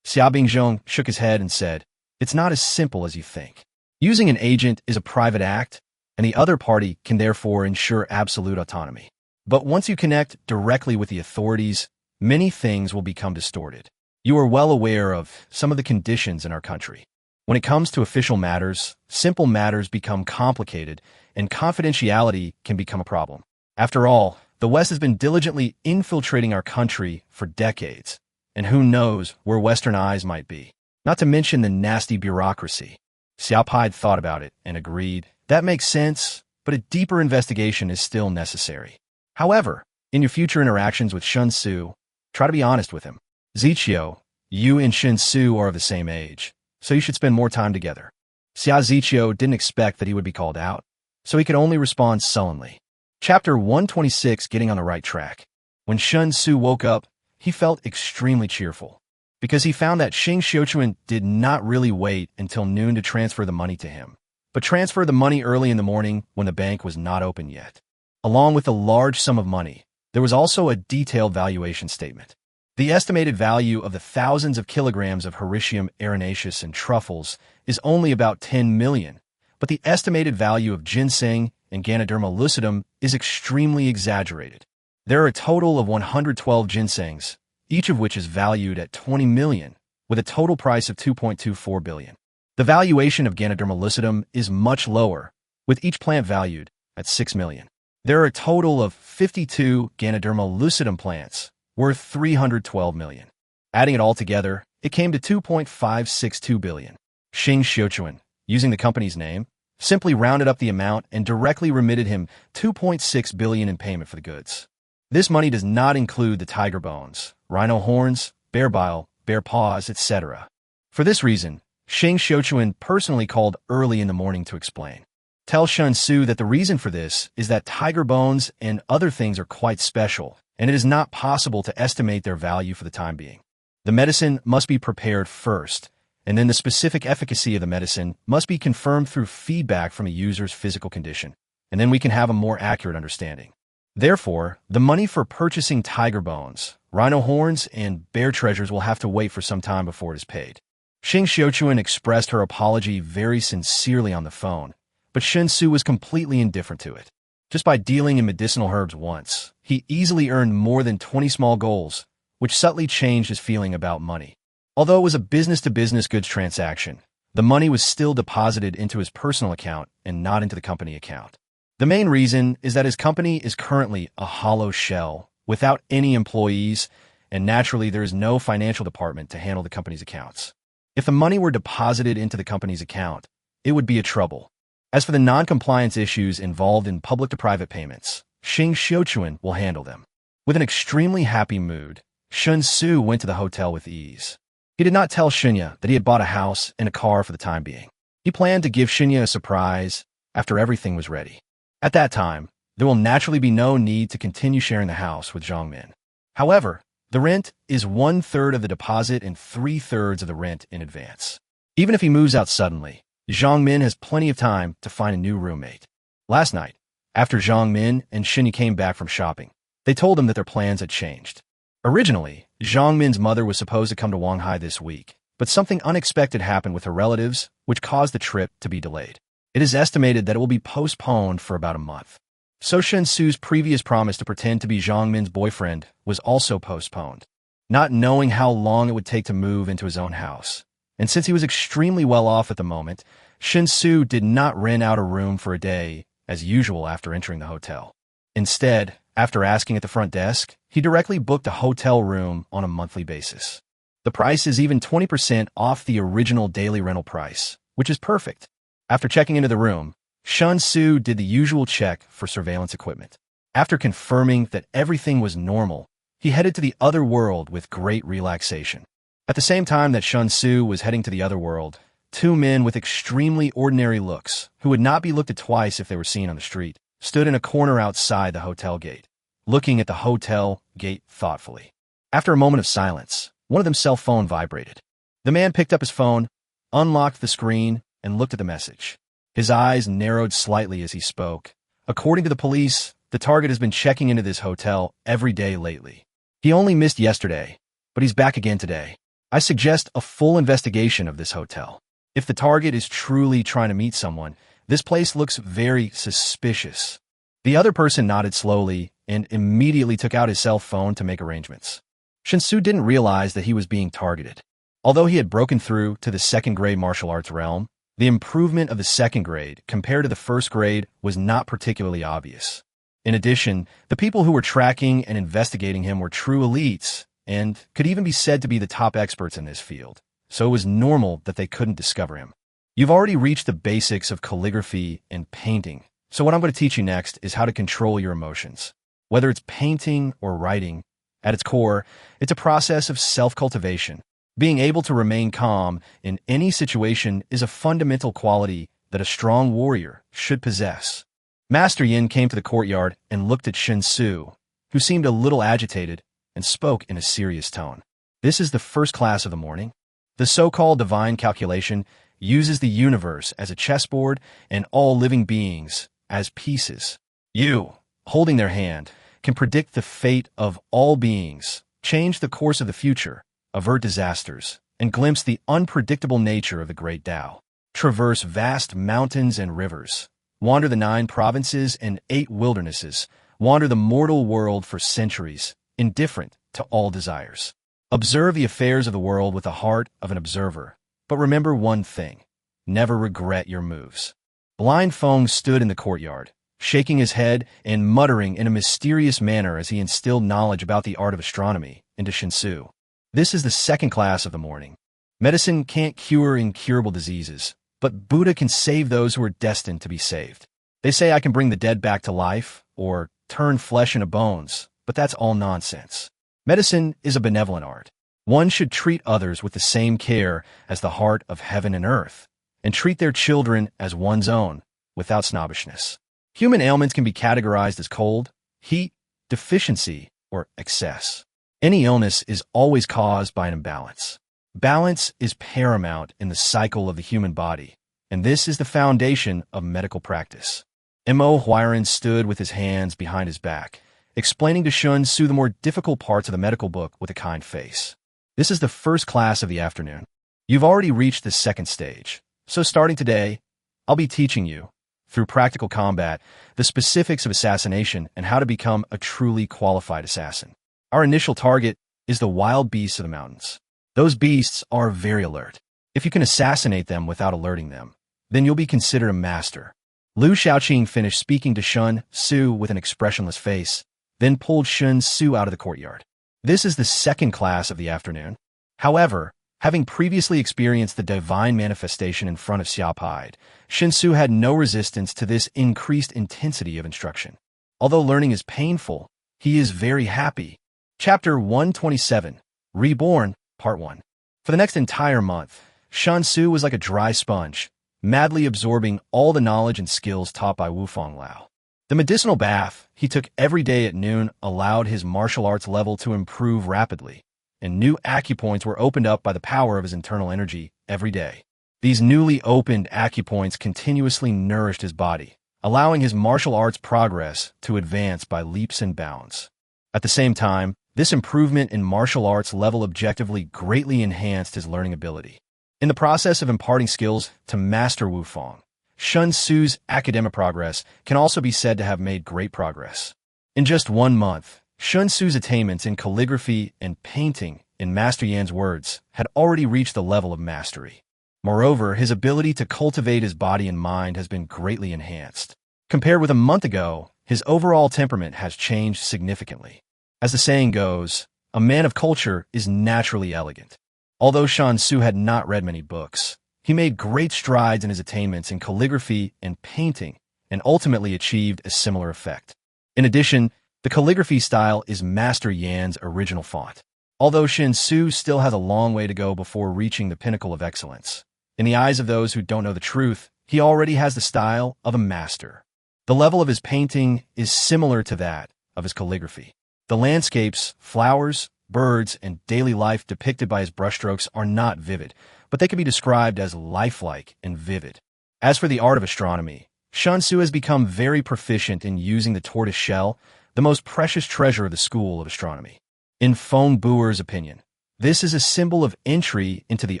Xia Bingzhong shook his head and said, It's not as simple as you think. Using an agent is a private act, and the other party can therefore ensure absolute autonomy. But once you connect directly with the authorities, many things will become distorted. You are well aware of some of the conditions in our country. When it comes to official matters, simple matters become complicated, and confidentiality can become a problem. After all, the West has been diligently infiltrating our country for decades, and who knows where Western eyes might be. Not to mention the nasty bureaucracy. Xiaopai thought about it and agreed. That makes sense, but a deeper investigation is still necessary. However, in your future interactions with Shen Xu, try to be honest with him. Ziqiu, you and Shen Xu are of the same age, so you should spend more time together. Xia Ziqiu didn't expect that he would be called out, so he could only respond sullenly. Chapter 126, Getting on the Right Track. When Shen Xu woke up, he felt extremely cheerful, because he found that Xing Xiuquan did not really wait until noon to transfer the money to him, but transferred the money early in the morning when the bank was not open yet. Along with a large sum of money, there was also a detailed valuation statement. The estimated value of the thousands of kilograms of Hericium arenaceus and truffles is only about 10 million, but the estimated value of ginseng and Ganoderma lucidum is extremely exaggerated. There are a total of 112 ginsengs, each of which is valued at 20 million, with a total price of 2.24 billion. The valuation of Ganoderma lucidum is much lower, with each plant valued at 6 million. There are a total of 52 Ganoderma lucidum plants, worth 312 million. Adding it all together, it came to 2.562 billion. Xing Xiuquan, using the company's name, simply rounded up the amount and directly remitted him 2.6 billion in payment for the goods. This money does not include the tiger bones, rhino horns, bear bile, bear paws, etc. For this reason, Xing Xiuquan personally called early in the morning to explain. Tell Shen Xu that the reason for this is that tiger bones and other things are quite special, and it is not possible to estimate their value for the time being. The medicine must be prepared first, and then the specific efficacy of the medicine must be confirmed through feedback from a user's physical condition, and then we can have a more accurate understanding. Therefore, the money for purchasing tiger bones, rhino horns, and bear treasures will have to wait for some time before it is paid. Xing Xiuquan expressed her apology very sincerely on the phone, but Shen Xu was completely indifferent to it. Just by dealing in medicinal herbs once, he easily earned more than 20 small goals, which subtly changed his feeling about money. Although it was a business-to-business goods transaction, the money was still deposited into his personal account and not into the company account. The main reason is that his company is currently a hollow shell, without any employees, and naturally there is no financial department to handle the company's accounts. If the money were deposited into the company's account, it would be a trouble. As for the non-compliance issues involved in public-to-private payments, Xing Xiuquan will handle them. With an extremely happy mood, Shen Xu went to the hotel with ease. He did not tell Shinya that he had bought a house and a car for the time being. He planned to give Shinya a surprise after everything was ready. At that time, there will naturally be no need to continue sharing the house with Zhongmin. However, the rent is 1/3 of the deposit and 3/3 of the rent in advance. Even if he moves out suddenly, Zhongmin has plenty of time to find a new roommate. Last night, after Zhongmin and Shinya came back from shopping, they told him that their plans had changed. Originally, Zhongmin's mother was supposed to come to Wanghai this week, but something unexpected happened with her relatives, which caused the trip to be delayed. It is estimated that it will be postponed for about a month. So Shen Xu's previous promise to pretend to be Zhongmin's boyfriend was also postponed. Not knowing how long it would take to move into his own house, and since he was extremely well off at the moment, Shen Xu did not rent out a room for a day, as usual after entering the hotel. Instead, after asking at the front desk, he directly booked a hotel room on a monthly basis. The price is even 20% off the original daily rental price, which is perfect. After checking into the room, Shen Xu did the usual check for surveillance equipment. After confirming that everything was normal, he headed to the other world with great relaxation. At the same time that Shen Xu was heading to the other world, two men with extremely ordinary looks, who would not be looked at twice if they were seen on the street, stood in a corner outside the hotel gate, looking at the hotel gate thoughtfully. After a moment of silence, one of them's cell phone vibrated. The man picked up his phone, unlocked the screen, and looked at the message. His eyes narrowed slightly as he spoke. According to the police, the target has been checking into this hotel every day lately. He only missed yesterday, but he's back again today. I suggest a full investigation of this hotel. If the target is truly trying to meet someone, This place looks very suspicious. The other person nodded slowly and immediately took out his cell phone to make arrangements. Shen Xu didn't realize that he was being targeted. Although he had broken through to the second-grade martial arts realm, the improvement of the second grade compared to the first grade was not particularly obvious. In addition, the people who were tracking and investigating him were true elites and could even be said to be the top experts in this field, so it was normal that they couldn't discover him. You've already reached the basics of calligraphy and painting, so what I'm going to teach you next is how to control your emotions. Whether it's painting or writing, at its core, it's a process of self-cultivation. Being able to remain calm in any situation is a fundamental quality that a strong warrior should possess. Master Yin came to the courtyard and looked at Shen Xu, who seemed a little agitated and spoke in a serious tone. This is the first class of the morning. The so-called divine calculation uses the universe as a chessboard and all living beings as pieces. You, holding their hand, can predict the fate of all beings, change the course of the future, avert disasters, and glimpse the unpredictable nature of the great Tao. Traverse vast mountains and rivers, wander the 9 provinces and 8 wildernesses, wander the mortal world for centuries, indifferent to all desires. Observe the affairs of the world with the heart of an observer, but remember one thing: never regret your moves. Blind Feng stood in the courtyard, shaking his head and muttering in a mysterious manner as he instilled knowledge about the art of astronomy into Shen Xu. This is the second class of the morning. Medicine can't cure incurable diseases, but Buddha can save those who are destined to be saved. They say I can bring the dead back to life or turn flesh into bones, but that's all nonsense. Medicine is a benevolent art. One should treat others with the same care as the heart of heaven and earth, and treat their children as one's own, without snobbishness. Human ailments can be categorized as cold, heat, deficiency, or excess. Any illness is always caused by an imbalance. Balance is paramount in the cycle of the human body, and this is the foundation of medical practice. M.O. Huiran stood with his hands behind his back, explaining to Shen Xu the more difficult parts of the medical book with a kind face. This is the first class of the afternoon. You've already reached the second stage, so starting today, I'll be teaching you, through practical combat, the specifics of assassination and how to become a truly qualified assassin. Our initial target is the wild beasts of the mountains. Those beasts are very alert. If you can assassinate them without alerting them, then you'll be considered a master. Liu Shaoqing finished speaking to Shen Xu with an expressionless face, then pulled Shen Xu out of the courtyard. This is the second class of the afternoon. However, having previously experienced the divine manifestation in front of Xiaopai, Shen Xu had no resistance to this increased intensity of instruction. Although learning is painful, he is very happy. Chapter 127, Reborn, Part 1. For the next entire month, Shen Xu was like a dry sponge, madly absorbing all the knowledge and skills taught by Wufang Lao. The medicinal bath he took every day at noon allowed his martial arts level to improve rapidly, and new acupoints were opened up by the power of his internal energy every day. These newly opened acupoints continuously nourished his body, allowing his martial arts progress to advance by leaps and bounds. At the same time, this improvement in martial arts level objectively greatly enhanced his learning ability. In the process of imparting skills to Master Wufang, Shen Xu's academic progress can also be said to have made great progress. In just 1 month, Shen Xu's attainments in calligraphy and painting, in Master Yan's words, had already reached the level of mastery. Moreover, his ability to cultivate his body and mind has been greatly enhanced. Compared with a month ago, his overall temperament has changed significantly. As the saying goes, a man of culture is naturally elegant. Although Shen Xu had not read many books, he made great strides in his attainments in calligraphy and painting, and ultimately achieved a similar effect. In addition, the calligraphy style is Master Yan's original font. Although Shen Xu still has a long way to go before reaching the pinnacle of excellence, in the eyes of those who don't know the truth, he already has the style of a master. The level of his painting is similar to that of his calligraphy. The landscapes, flowers, birds, and daily life depicted by his brushstrokes are not vivid, but they can be described as lifelike and vivid. As for the art of astronomy, Shen Xu has become very proficient in using the tortoise shell, the most precious treasure of the school of astronomy. In Feng Buer's opinion, this is a symbol of entry into the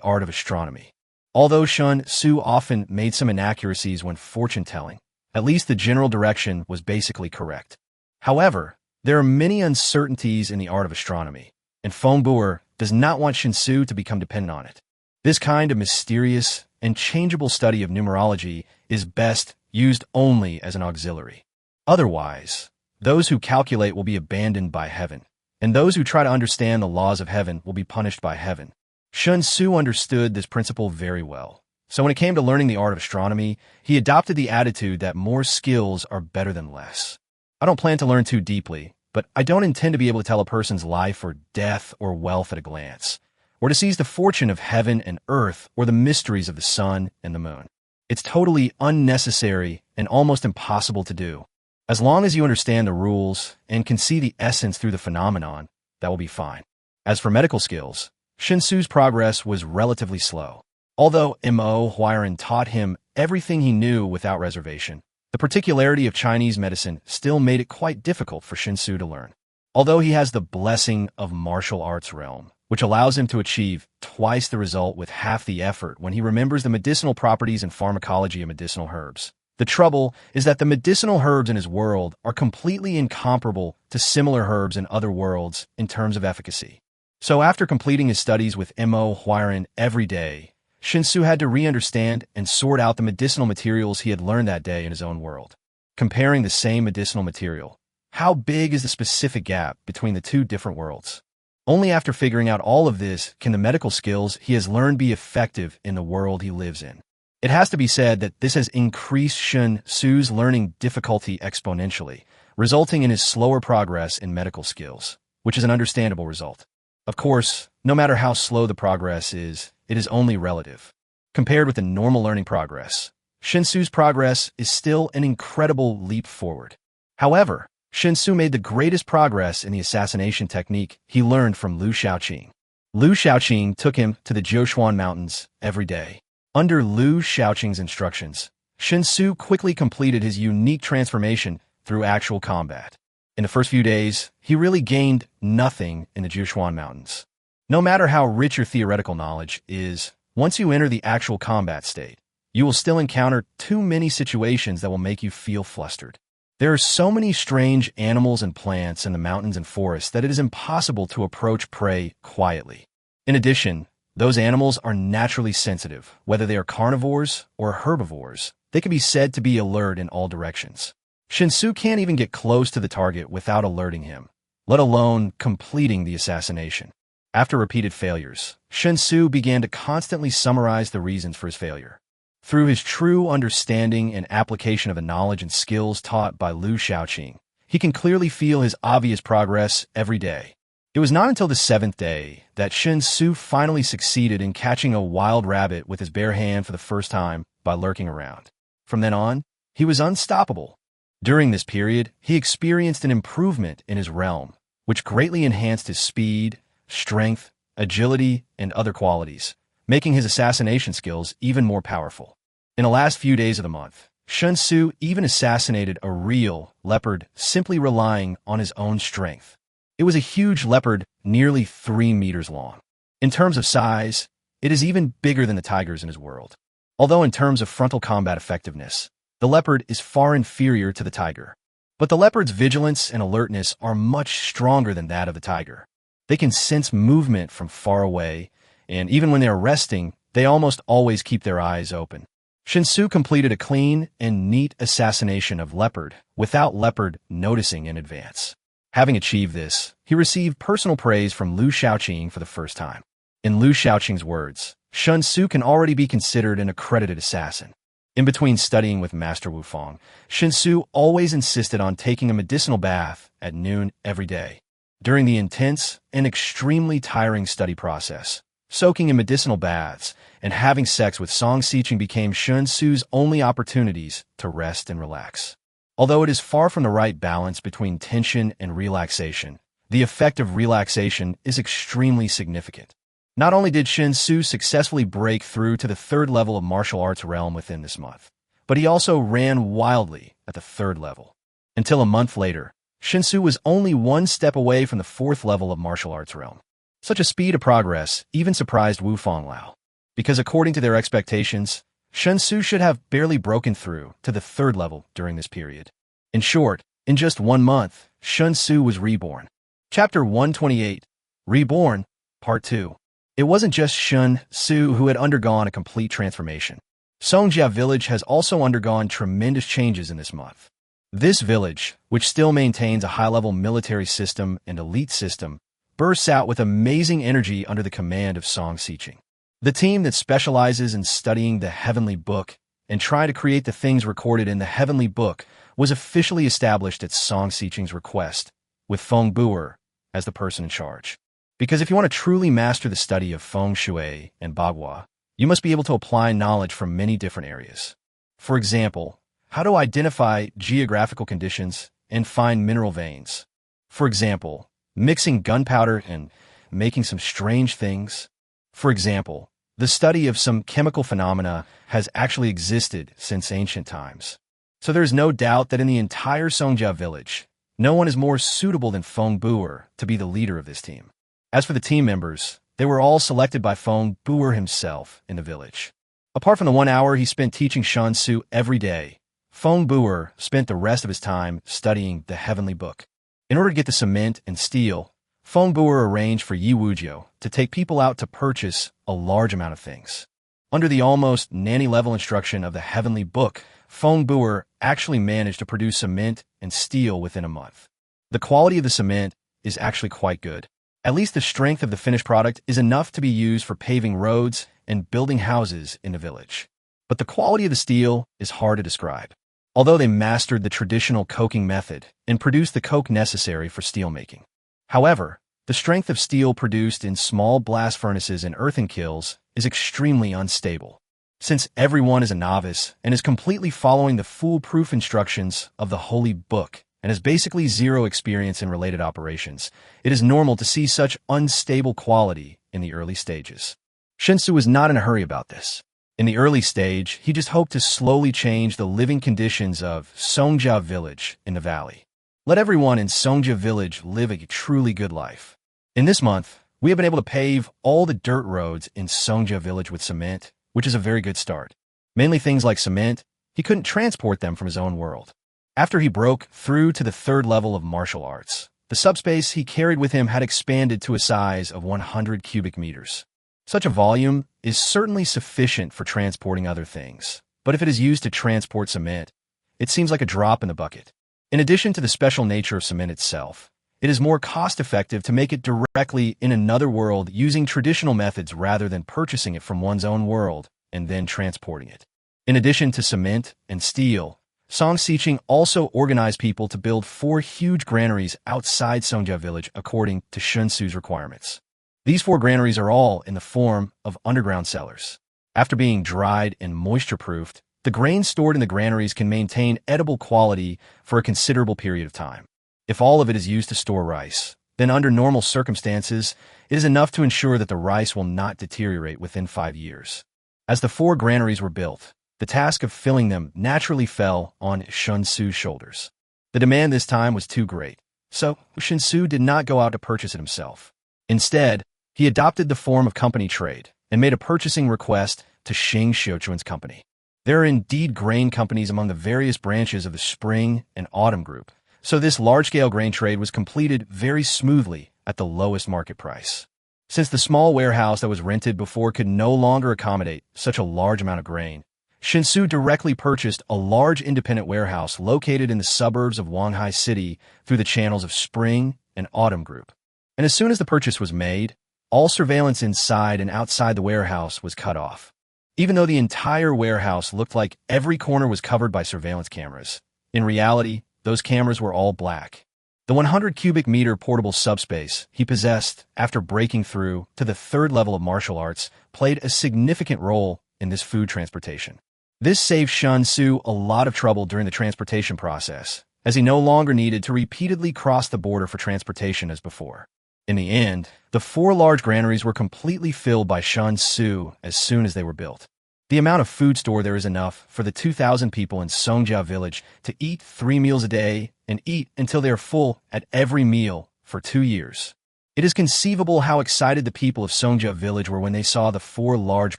art of astronomy. Although Shen Xu often made some inaccuracies when fortune-telling, at least the general direction was basically correct. However, there are many uncertainties in the art of astronomy, and Feng Buer does not want Shen Xu to become dependent on it. This kind of mysterious and changeable study of numerology is best used only as an auxiliary. Otherwise, those who calculate will be abandoned by heaven, and those who try to understand the laws of heaven will be punished by heaven. Shen Xu understood this principle very well. So when it came to learning the art of astronomy, he adopted the attitude that more skills are better than less. I don't plan to learn too deeply, but I don't intend to be able to tell a person's life or death or wealth at a glance, or to seize the fortune of heaven and earth or the mysteries of the sun and the moon. It's totally unnecessary and almost impossible to do. As long as you understand the rules and can see the essence through the phenomenon, that will be fine. As for medical skills, Shen Xu's progress was relatively slow. Although Mo Huairan taught him everything he knew without reservation, the particularity of Chinese medicine still made it quite difficult for Shen Xu to learn. Although he has the blessing of martial arts realm, which allows him to achieve twice the result with half the effort when he remembers the medicinal properties and pharmacology of medicinal herbs. The trouble is that the medicinal herbs in his world are completely incomparable to similar herbs in other worlds in terms of efficacy. So after completing his studies with Mo Huairan every day, Shen Xu had to re-understand and sort out the medicinal materials he had learned that day in his own world. Comparing the same medicinal material, how big is the specific gap between the two different worlds? Only after figuring out all of this can the medical skills he has learned be effective in the world he lives in. It has to be said that this has increased Shen Xu's learning difficulty exponentially, resulting in his slower progress in medical skills, which is an understandable result. Of course, no matter how slow the progress is, it is only relative. Compared with the normal learning progress, Shen Xu's progress is still an incredible leap forward. However, Shen Xu made the greatest progress in the assassination technique he learned from Liu Shaoqing. Liu Shaoqing took him to the Jiushuan Mountains every day. Under Liu Shaoqing's instructions, Shen Xu quickly completed his unique transformation through actual combat. In the first few days, he really gained nothing in the Jiushuan Mountains. No matter how rich your theoretical knowledge is, once you enter the actual combat state, you will still encounter too many situations that will make you feel flustered. There are so many strange animals and plants in the mountains and forests that it is impossible to approach prey quietly. In addition, those animals are naturally sensitive, whether they are carnivores or herbivores. They can be said to be alert in all directions. Shen Xu can't even get close to the target without alerting him, let alone completing the assassination. After repeated failures, Shen Xu began to constantly summarize the reasons for his failure. Through his true understanding and application of the knowledge and skills taught by Liu Shaoqing, he can clearly feel his obvious progress every day. It was not until the 7th day that Shen Xu finally succeeded in catching a wild rabbit with his bare hand for the first time by lurking around. From then on, he was unstoppable. During this period, he experienced an improvement in his realm, which greatly enhanced his speed, strength, agility, and other qualities, making his assassination skills even more powerful. In the last few days of the month, Shen Xu even assassinated a real leopard simply relying on his own strength. It was a huge leopard, nearly 3 meters long. In terms of size, it is even bigger than the tigers in his world. Although in terms of frontal combat effectiveness, the leopard is far inferior to the tiger. But the leopard's vigilance and alertness are much stronger than that of the tiger. They can sense movement from far away, and even when they are resting, they almost always keep their eyes open. Shen Xu completed a clean and neat assassination of leopard without leopard noticing in advance. Having achieved this, he received personal praise from Liu Shaoqing for the first time. In Liu Shaoqing's words, Shen Xu can already be considered an accredited assassin. In between studying with Master Wu Feng, Shen Xu always insisted on taking a medicinal bath at noon every day. During the intense and extremely tiring study process, soaking in medicinal baths and having sex with Song Xiqing became Shen Xu's only opportunities to rest and relax. Although it is far from the right balance between tension and relaxation, the effect of relaxation is extremely significant. Not only did Shen Xu successfully break through to the 3rd level of martial arts realm within this month, but he also ran wildly at the 3rd level. Until a month later, Shen Xu was only 1 step away from the 4th level of martial arts realm. Such a speed of progress even surprised Wu Fanglao. because according to their expectations, Shen Xu should have barely broken through to the third level during this period. In short, in just 1 month, Shen Xu was reborn. Chapter 128, Reborn, Part 2. It wasn't just Shen Xu who had undergone a complete transformation. Songjia village has also undergone tremendous changes in this month. This village, which still maintains a high-level military system and elite system, bursts out with amazing energy under the command of Song Xiqing. The team that specializes in studying the Heavenly Book and try to create the things recorded in the Heavenly Book was officially established at Song Xiqing's request, with Feng Buer as the person in charge. Because if you want to truly master the study of Feng Shui and Bagua, you must be able to apply knowledge from many different areas. For example, how to identify geographical conditions and find mineral veins. For example, mixing gunpowder and making some strange things. For example, the study of some chemical phenomena has actually existed since ancient times. So there is no doubt that in the entire Songjia village, no one is more suitable than Feng Buer to be the leader of this team. As for the team members, they were all selected by Feng Buer himself in the village. Apart from the 1 hour he spent teaching Shen Xu every day, Feng Buer spent the rest of his time studying the Heavenly Book. In order to get the cement and steel, Feng Buer arranged for Yi Wujiu to take people out to purchase a large amount of things. Under the almost nanny-level instruction of the Heavenly Book, Feng Buer actually managed to produce cement and steel within a month. The quality of the cement is actually quite good. At least the strength of the finished product is enough to be used for paving roads and building houses in the village. But the quality of the steel is hard to describe. Although they mastered the traditional coking method and produced the coke necessary for steel making. However, the strength of steel produced in small blast furnaces and earthen kilns is extremely unstable. Since everyone is a novice and is completely following the foolproof instructions of the Holy Book and has basically zero experience in related operations, it is normal to see such unstable quality in the early stages. Shen Xu was not in a hurry about this. In the early stage, he just hoped to slowly change the living conditions of Songjia village in the valley. Let everyone in Songjia village live a truly good life. In this month, we have been able to pave all the dirt roads in Songjia village with cement, which is a very good start. Mainly things like cement, he couldn't transport them from his own world. After he broke through to the third level of martial arts, the subspace he carried with him had expanded to a size of 100 cubic meters. Such a volume is certainly sufficient for transporting other things, but if it is used to transport cement, it seems like a drop in the bucket. In addition to the special nature of cement itself, it is more cost-effective to make it directly in another world using traditional methods rather than purchasing it from one's own world and then transporting it. In addition to cement and steel, Song Xiqing also organized people to build 4 huge granaries outside Songjia village according to Shen Xu's requirements. These 4 granaries are all in the form of underground cellars. After being dried and moisture-proofed, the grain stored in the granaries can maintain edible quality for a considerable period of time. If all of it is used to store rice, then under normal circumstances, it is enough to ensure that the rice will not deteriorate within 5 years. As the 4 granaries were built, the task of filling them naturally fell on Shen Xu's shoulders. The demand this time was too great, so Shen Xu did not go out to purchase it himself. Instead, he adopted the form of company trade and made a purchasing request to Xing Xiuquan's company. There are indeed grain companies among the various branches of the Spring and Autumn Group, so this large-scale grain trade was completed very smoothly at the lowest market price. Since the small warehouse that was rented before could no longer accommodate such a large amount of grain, Shen Xu directly purchased a large independent warehouse located in the suburbs of Wanghai City through the channels of Spring and Autumn Group. And as soon as the purchase was made, all surveillance inside and outside the warehouse was cut off. Even though the entire warehouse looked like every corner was covered by surveillance cameras, in reality, those cameras were all black. The 100 cubic meter portable subspace he possessed after breaking through to the third level of martial arts played a significant role in this food transportation. This saved Shen Xu a lot of trouble during the transportation process, as he no longer needed to repeatedly cross the border for transportation as before. In the end, the 4 large granaries were completely filled by Shen Xu as soon as they were built. The amount of food stored there is enough for the 2,000 people in Songjia village to eat 3 meals a day and eat until they are full at every meal for 2 years. It is conceivable how excited the people of Songjia village were when they saw the 4 large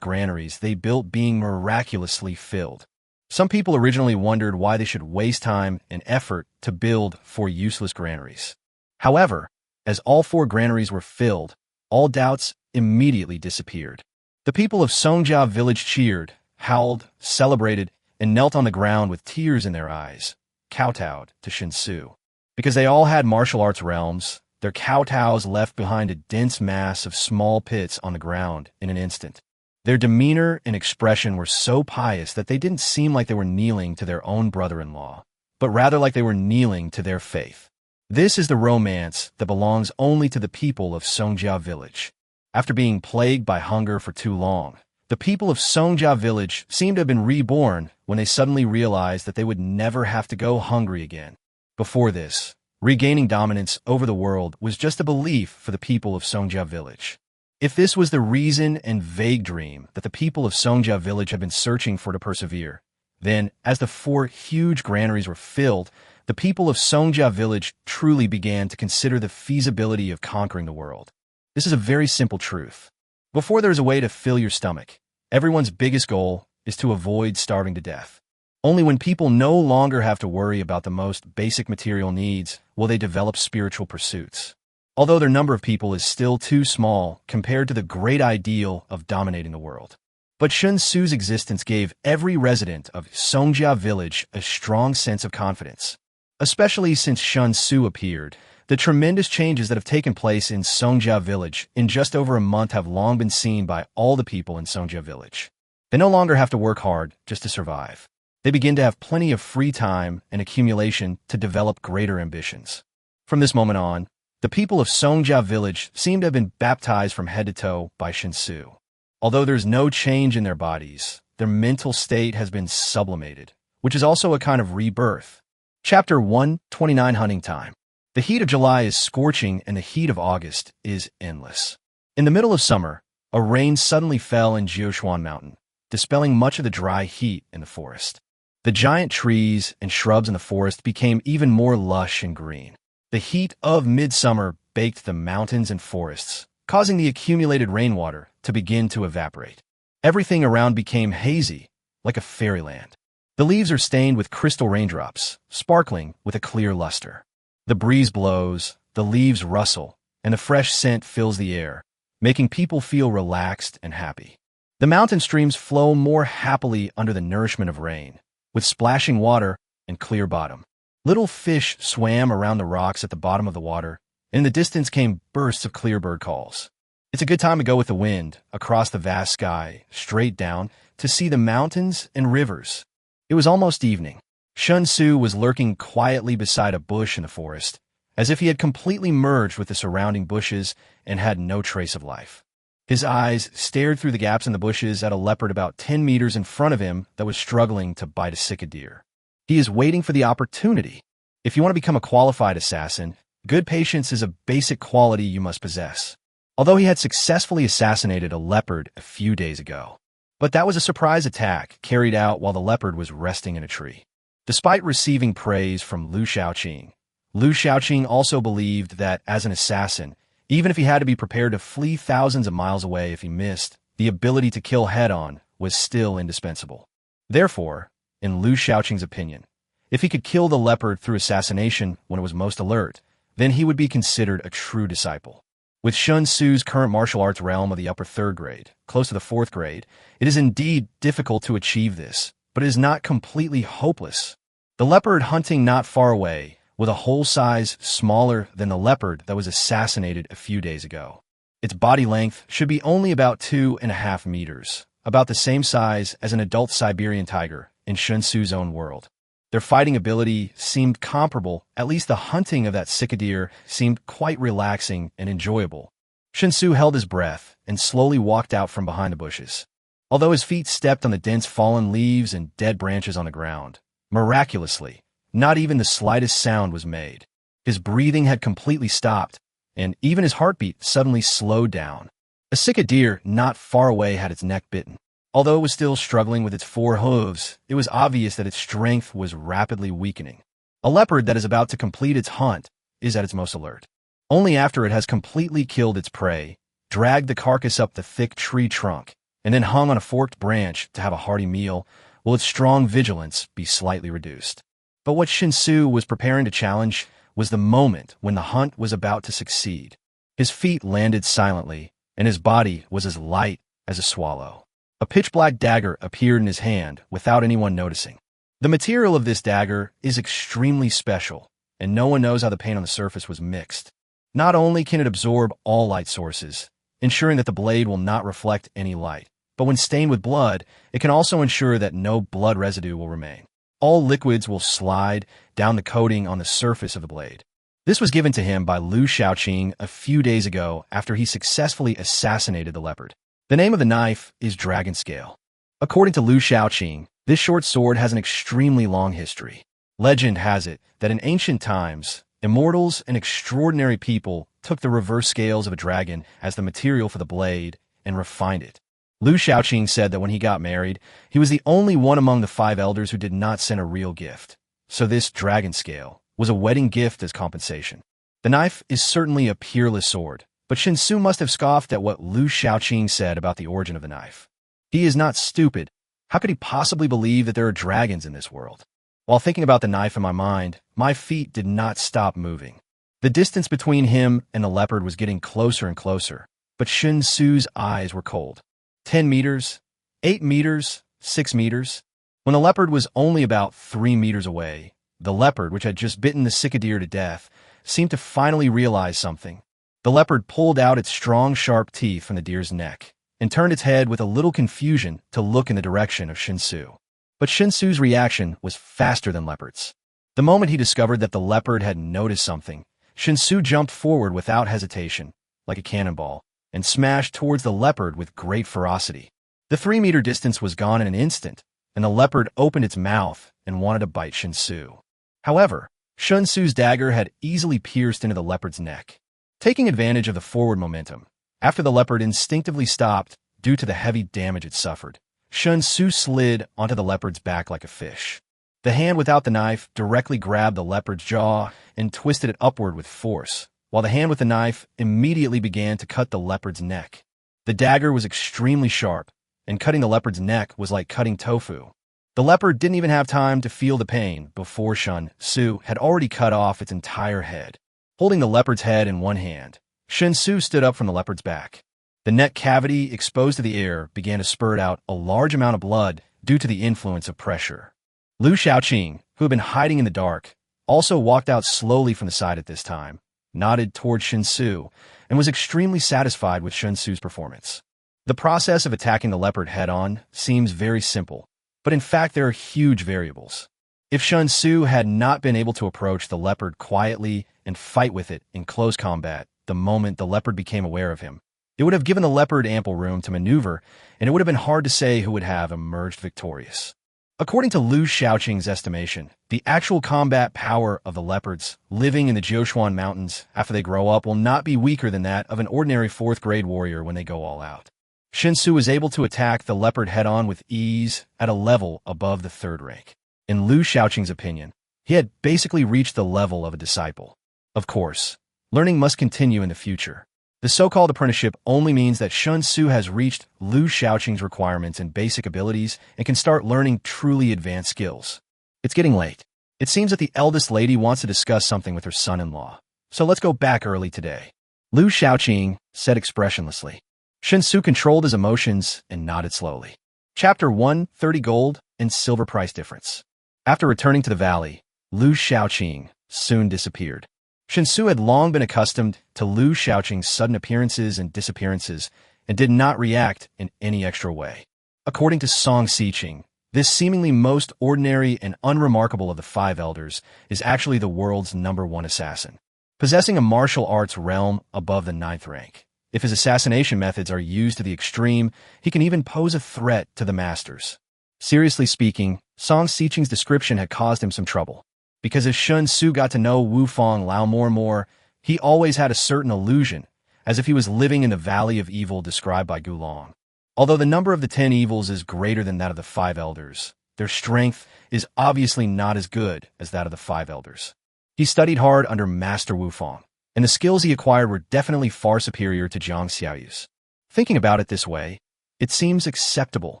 granaries they built being miraculously filled. Some people originally wondered why they should waste time and effort to build 4 useless granaries. However, as all 4 granaries were filled, all doubts immediately disappeared. The people of Songjia village cheered, howled, celebrated, and knelt on the ground with tears in their eyes, kowtowed to Shen Xu. Because they all had martial arts realms, their kowtows left behind a dense mass of small pits on the ground in an instant. Their demeanor and expression were so pious that they didn't seem like they were kneeling to their own brother-in-law, but rather like they were kneeling to their faith. This is the romance that belongs only to the people of Songjia village. After being plagued by hunger for too long, the people of Songjia village seemed to have been reborn when they suddenly realized that they would never have to go hungry again. Before this, regaining dominance over the world was just a belief for the people of Songjia village. If this was the reason and vague dream that the people of Songjia village had been searching for to persevere, then, as the 4 huge granaries were filled, the people of Songjia village truly began to consider the feasibility of conquering the world. This is a very simple truth. Before there is a way to fill your stomach, everyone's biggest goal is to avoid starving to death. Only when people no longer have to worry about the most basic material needs will they develop spiritual pursuits. Although their number of people is still too small compared to the great ideal of dominating the world. But Shen Xu's existence gave every resident of Songjia village a strong sense of confidence. Especially since Shen Xu appeared, the tremendous changes that have taken place in Songjia village in just over a month have long been seen by all the people in Songjia village. They no longer have to work hard just to survive. They begin to have plenty of free time and accumulation to develop greater ambitions. From this moment on, the people of Songjia village seem to have been baptized from head to toe by Shen Xu. Although there's no change in their bodies, their mental state has been sublimated, which is also a kind of rebirth. Chapter 129 Hunting Time. The heat of July is scorching and the heat of August is endless. In the middle of summer, a rain suddenly fell in Jiushuan Mountain, dispelling much of the dry heat in the forest. The giant trees and shrubs in the forest became even more lush and green. The heat of midsummer baked the mountains and forests, causing the accumulated rainwater to begin to evaporate. Everything around became hazy, like a fairyland. The leaves are stained with crystal raindrops, sparkling with a clear luster. The breeze blows, the leaves rustle, and a fresh scent fills the air, making people feel relaxed and happy. The mountain streams flow more happily under the nourishment of rain, with splashing water and clear bottom. Little fish swam around the rocks at the bottom of the water, and in the distance came bursts of clear bird calls. It's a good time to go with the wind, across the vast sky, straight down, to see the mountains and rivers. It was almost evening. Shen Xu was lurking quietly beside a bush in the forest, as if he had completely merged with the surrounding bushes and had no trace of life. His eyes stared through the gaps in the bushes at a leopard about 10 meters in front of him that was struggling to bite a cicadere. He is waiting for the opportunity. If you want to become a qualified assassin, good patience is a basic quality you must possess. Although he had successfully assassinated a leopard a few days ago. But that was a surprise attack carried out while the leopard was resting in a tree. Despite receiving praise from Lu Shaoqing also believed that as an assassin, even if he had to be prepared to flee thousands of miles away if he missed, the ability to kill head-on was still indispensable. Therefore, in Lu Shaoqing's opinion, if he could kill the leopard through assassination when it was most alert, then he would be considered a true disciple. With Shen Xu's current martial arts realm of the upper 3rd grade, close to the 4th grade, it is indeed difficult to achieve this, but it is not completely hopeless. The leopard hunting not far away, with a whole size smaller than the leopard that was assassinated a few days ago. Its body length should be only about 2.5 meters, about the same size as an adult Siberian tiger in Shen Xu's own world. Their fighting ability seemed comparable, at least the hunting of that cicadere seemed quite relaxing and enjoyable. Shen Xu held his breath and slowly walked out from behind the bushes. Although his feet stepped on the dense fallen leaves and dead branches on the ground, miraculously, not even the slightest sound was made. His breathing had completely stopped, and even his heartbeat suddenly slowed down. A cicadere not far away had its neck bitten. Although it was still struggling with its 4 hooves, it was obvious that its strength was rapidly weakening. A leopard that is about to complete its hunt is at its most alert. Only after it has completely killed its prey, dragged the carcass up the thick tree trunk, and then hung on a forked branch to have a hearty meal, will its strong vigilance be slightly reduced. But what Shen Xu was preparing to challenge was the moment when the hunt was about to succeed. His feet landed silently, and his body was as light as a swallow. A pitch-black dagger appeared in his hand without anyone noticing. The material of this dagger is extremely special, and no one knows how the paint on the surface was mixed. Not only can it absorb all light sources, ensuring that the blade will not reflect any light, but when stained with blood, it can also ensure that no blood residue will remain. All liquids will slide down the coating on the surface of the blade. This was given to him by Liu Shaoqing a few days ago after he successfully assassinated the leopard. The name of the knife is Dragon Scale. According to Liu Shaoqing, this short sword has an extremely long history. Legend has it that in ancient times, immortals and extraordinary people took the reverse scales of a dragon as the material for the blade and refined it. Liu Shaoqing said that when he got married, he was the only one among the 5 elders who did not send a real gift. So this dragon scale was a wedding gift as compensation. The knife is certainly a peerless sword, but Shen Xu must have scoffed at what Liu Shaoqing said about the origin of the knife. He is not stupid. How could he possibly believe that there are dragons in this world? While thinking about the knife in my mind, my feet did not stop moving. The distance between him and the leopard was getting closer and closer, but Shen Xu's eyes were cold. 10 meters, 8 meters, 6 meters. When the leopard was only about 3 meters away, the leopard, which had just bitten the cicadere to death, seemed to finally realize something. The leopard pulled out its strong, sharp teeth from the deer's neck and turned its head with a little confusion to look in the direction of Shen Xu. But Shen Xu's reaction was faster than leopard's. The moment he discovered that the leopard had noticed something, Shen Xu jumped forward without hesitation, like a cannonball, and smashed towards the leopard with great ferocity. The 3-meter distance was gone in an instant, and the leopard opened its mouth and wanted to bite Shen Xu. However, Shen Xu's dagger had easily pierced into the leopard's neck. Taking advantage of the forward momentum, after the leopard instinctively stopped due to the heavy damage it suffered, Shen Xu slid onto the leopard's back like a fish. The hand without the knife directly grabbed the leopard's jaw and twisted it upward with force, while the hand with the knife immediately began to cut the leopard's neck. The dagger was extremely sharp, and cutting the leopard's neck was like cutting tofu. The leopard didn't even have time to feel the pain before Shen Xu had already cut off its entire head. Holding the leopard's head in one hand, Shen Xu stood up from the leopard's back. The neck cavity exposed to the air began to spurt out a large amount of blood due to the influence of pressure. Liu Shaoqing, who had been hiding in the dark, also walked out slowly from the side at this time, nodded toward Shen Xu, and was extremely satisfied with Shen Xu's performance. The process of attacking the leopard head-on seems very simple, but in fact there are huge variables. If Shen Xu had not been able to approach the leopard quietly and fight with it in close combat the moment the leopard became aware of him, it would have given the leopard ample room to maneuver, and it would have been hard to say who would have emerged victorious. According to Liu Shaoqing's estimation, the actual combat power of the leopards living in the Jiushuan Mountains after they grow up will not be weaker than that of an ordinary 4th-grade warrior when they go all out. Shen Xu was able to attack the leopard head-on with ease at a level above the 3rd rank. In Liu Shaoqing's opinion, he had basically reached the level of a disciple. Of course, learning must continue in the future. The so-called apprenticeship only means that Shen Xu has reached Liu Shaoqing's requirements and basic abilities and can start learning truly advanced skills. It's getting late. It seems that the eldest lady wants to discuss something with her son-in-law. So let's go back early today. Liu Shaoqing said expressionlessly. Shen Xu controlled his emotions and nodded slowly. Chapter 1, 30 gold and silver price difference. After returning to the valley, Liu Shaoqing soon disappeared. Shen Xu had long been accustomed to Liu Shaoqing's sudden appearances and disappearances and did not react in any extra way. According to Song Xiqing, this seemingly most ordinary and unremarkable of the 5 elders is actually the world's #1 assassin, possessing a martial arts realm above the 9th rank. If his assassination methods are used to the extreme, he can even pose a threat to the masters. Seriously speaking, Song Xiqing's description had caused him some trouble. Because as Shen Xu got to know Wu Fang Lao more and more, he always had a certain illusion, as if he was living in the valley of evil described by Gulong. Although the number of the 10 evils is greater than that of the 5 elders, their strength is obviously not as good as that of the 5 elders. He studied hard under Master Wu Fang, and the skills he acquired were definitely far superior to Jiang Xiaoyu's. Thinking about it this way, it seems acceptable.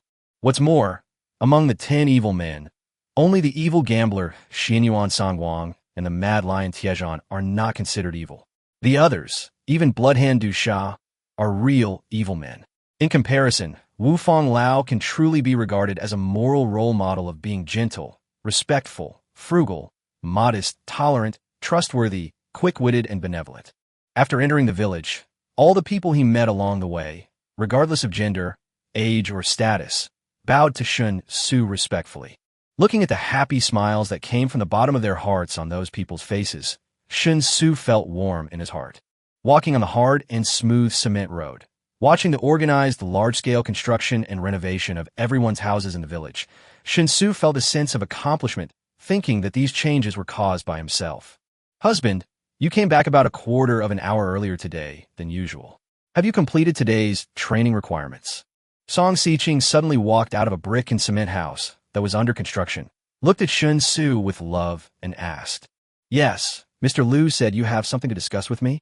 What's more, among the 10 evil men, only the evil gambler Xinyuan Songwang and the mad lion Tiezhan are not considered evil. The others, even Bloodhand Du Sha, are real evil men. In comparison, Wu Fong Lao can truly be regarded as a moral role model of being gentle, respectful, frugal, modest, tolerant, trustworthy, quick-witted, and benevolent. After entering the village, all the people he met along the way, regardless of gender, age, or status, bowed to Shen Xu respectfully. Looking at the happy smiles that came from the bottom of their hearts on those people's faces, Shen Xu felt warm in his heart. Walking on the hard and smooth cement road, watching the organized, large-scale construction and renovation of everyone's houses in the village, Shen Xu felt a sense of accomplishment, thinking that these changes were caused by himself. Husband, you came back about a quarter of an hour earlier today than usual. Have you completed today's training requirements? Song Xiqing suddenly walked out of a brick and cement house that was under construction, looked at Shen Xu with love, and asked, "Yes, Mr. Liu said you have something to discuss with me?"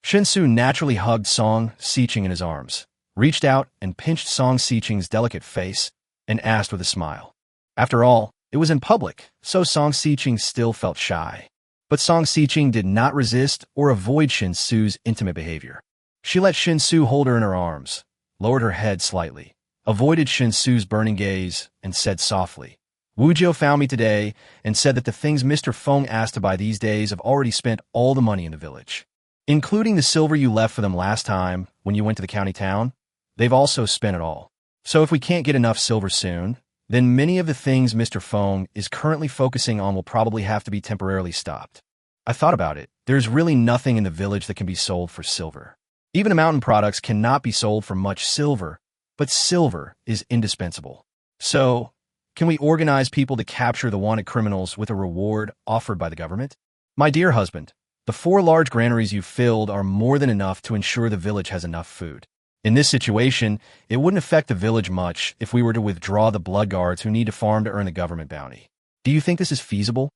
Shen Xu naturally hugged Song Xiqing in his arms, reached out and pinched Song Xiqing's delicate face, and asked with a smile. After all, it was in public, so Song Xiqing still felt shy. But Song Xiqing did not resist or avoid Shen Xu's intimate behavior. She let Shen Xu hold her in her arms, lowered her head slightly, avoided Shen Xu's burning gaze, and said softly, "Wu Jiu found me today and said that the things Mr. Feng asked to buy these days have already spent all the money in the village. Including the silver you left for them last time when you went to the county town, they've also spent it all. So if we can't get enough silver soon, then many of the things Mr. Feng is currently focusing on will probably have to be temporarily stopped." I thought about it. There's really nothing in the village that can be sold for silver. Even the mountain products cannot be sold for much silver, but silver is indispensable. So, can we organize people to capture the wanted criminals with a reward offered by the government? My dear husband, the 4 large granaries you've filled are more than enough to ensure the village has enough food. In this situation, it wouldn't affect the village much if we were to withdraw the blood guards who need to farm to earn the government bounty. Do you think this is feasible?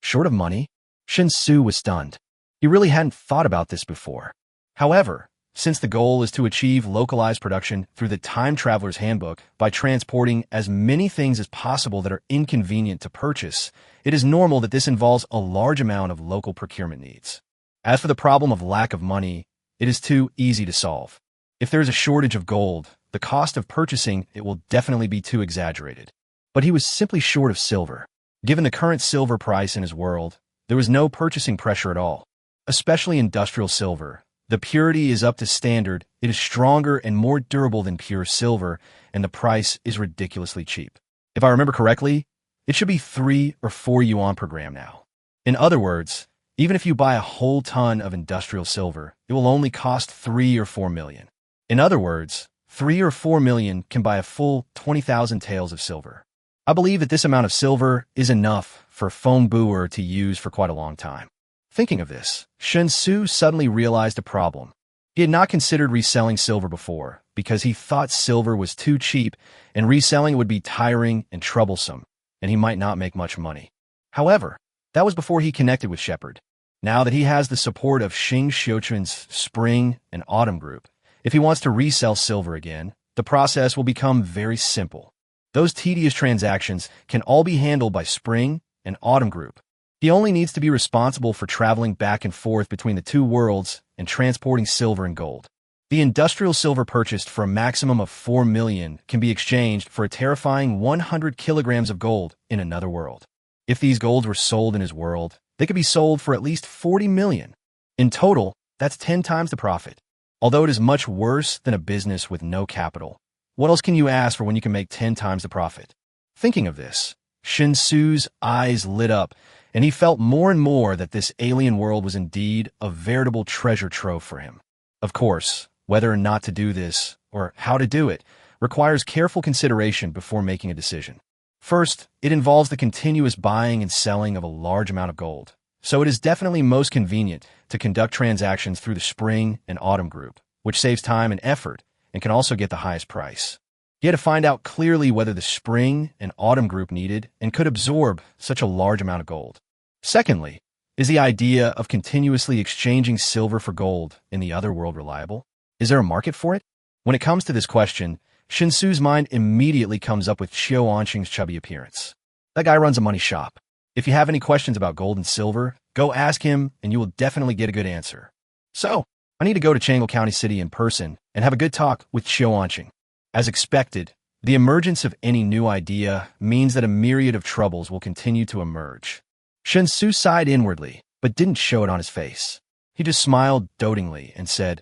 Short of money? Shen Xu was stunned. He really hadn't thought about this before. However, since the goal is to achieve localized production through the Time Traveler's Handbook by transporting as many things as possible that are inconvenient to purchase, it is normal that this involves a large amount of local procurement needs. As for the problem of lack of money, it is too easy to solve. If there is a shortage of gold, the cost of purchasing it will definitely be too exaggerated. But he was simply short of silver. Given the current silver price in his world, there was no purchasing pressure at all. Especially industrial silver. The purity is up to standard, it is stronger and more durable than pure silver, and the price is ridiculously cheap. If I remember correctly, it should be 3 or 4 yuan per gram now. In other words, even if you buy a whole ton of industrial silver, it will only cost 3 or 4 million. In other words, 3 or 4 million can buy a full 20,000 taels of silver. I believe that this amount of silver is enough for Feng Buer to use for quite a long time. Thinking of this, Shen Xu suddenly realized a problem. He had not considered reselling silver before because he thought silver was too cheap and reselling would be tiring and troublesome, and he might not make much money. However, that was before he connected with Shepherd. Now that he has the support of Xing Xiuquan's Spring and Autumn group, if he wants to resell silver again, the process will become very simple. Those tedious transactions can all be handled by Spring and Autumn group. He only needs to be responsible for traveling back and forth between the 2 worlds and transporting silver and gold. The industrial silver purchased for a maximum of 4 million can be exchanged for a terrifying 100 kilograms of gold in another world. If these golds were sold in his world, they could be sold for at least 40 million. In total, that's 10 times the profit. Although it is much worse than a business with no capital, what else can you ask for when you can make 10 times the profit? Thinking of this, Shen Xu's eyes lit up, and he felt more and more that this alien world was indeed a veritable treasure trove for him. Of course, whether or not to do this, or how to do it, requires careful consideration before making a decision. First, it involves the continuous buying and selling of a large amount of gold, so it is definitely most convenient to conduct transactions through the Spring and Autumn group, which saves time and effort and can also get the highest price. He had to find out clearly whether the Spring and Autumn group needed and could absorb such a large amount of gold. Secondly, Is the idea of continuously exchanging silver for gold in the other world reliable? Is there a market for it? When it comes to this question, Shen Xu's mind immediately comes up with Qiu Anqing's chubby appearance. That guy runs a money shop. If you have any questions about gold and silver, go ask him and you will definitely get a good answer. So, I need to go to Changle County City in person and have a good talk with Qiu Anqing. As expected, the emergence of any new idea means that a myriad of troubles will continue to emerge. Shen Xu sighed inwardly, but didn't show it on his face. He just smiled dotingly and said,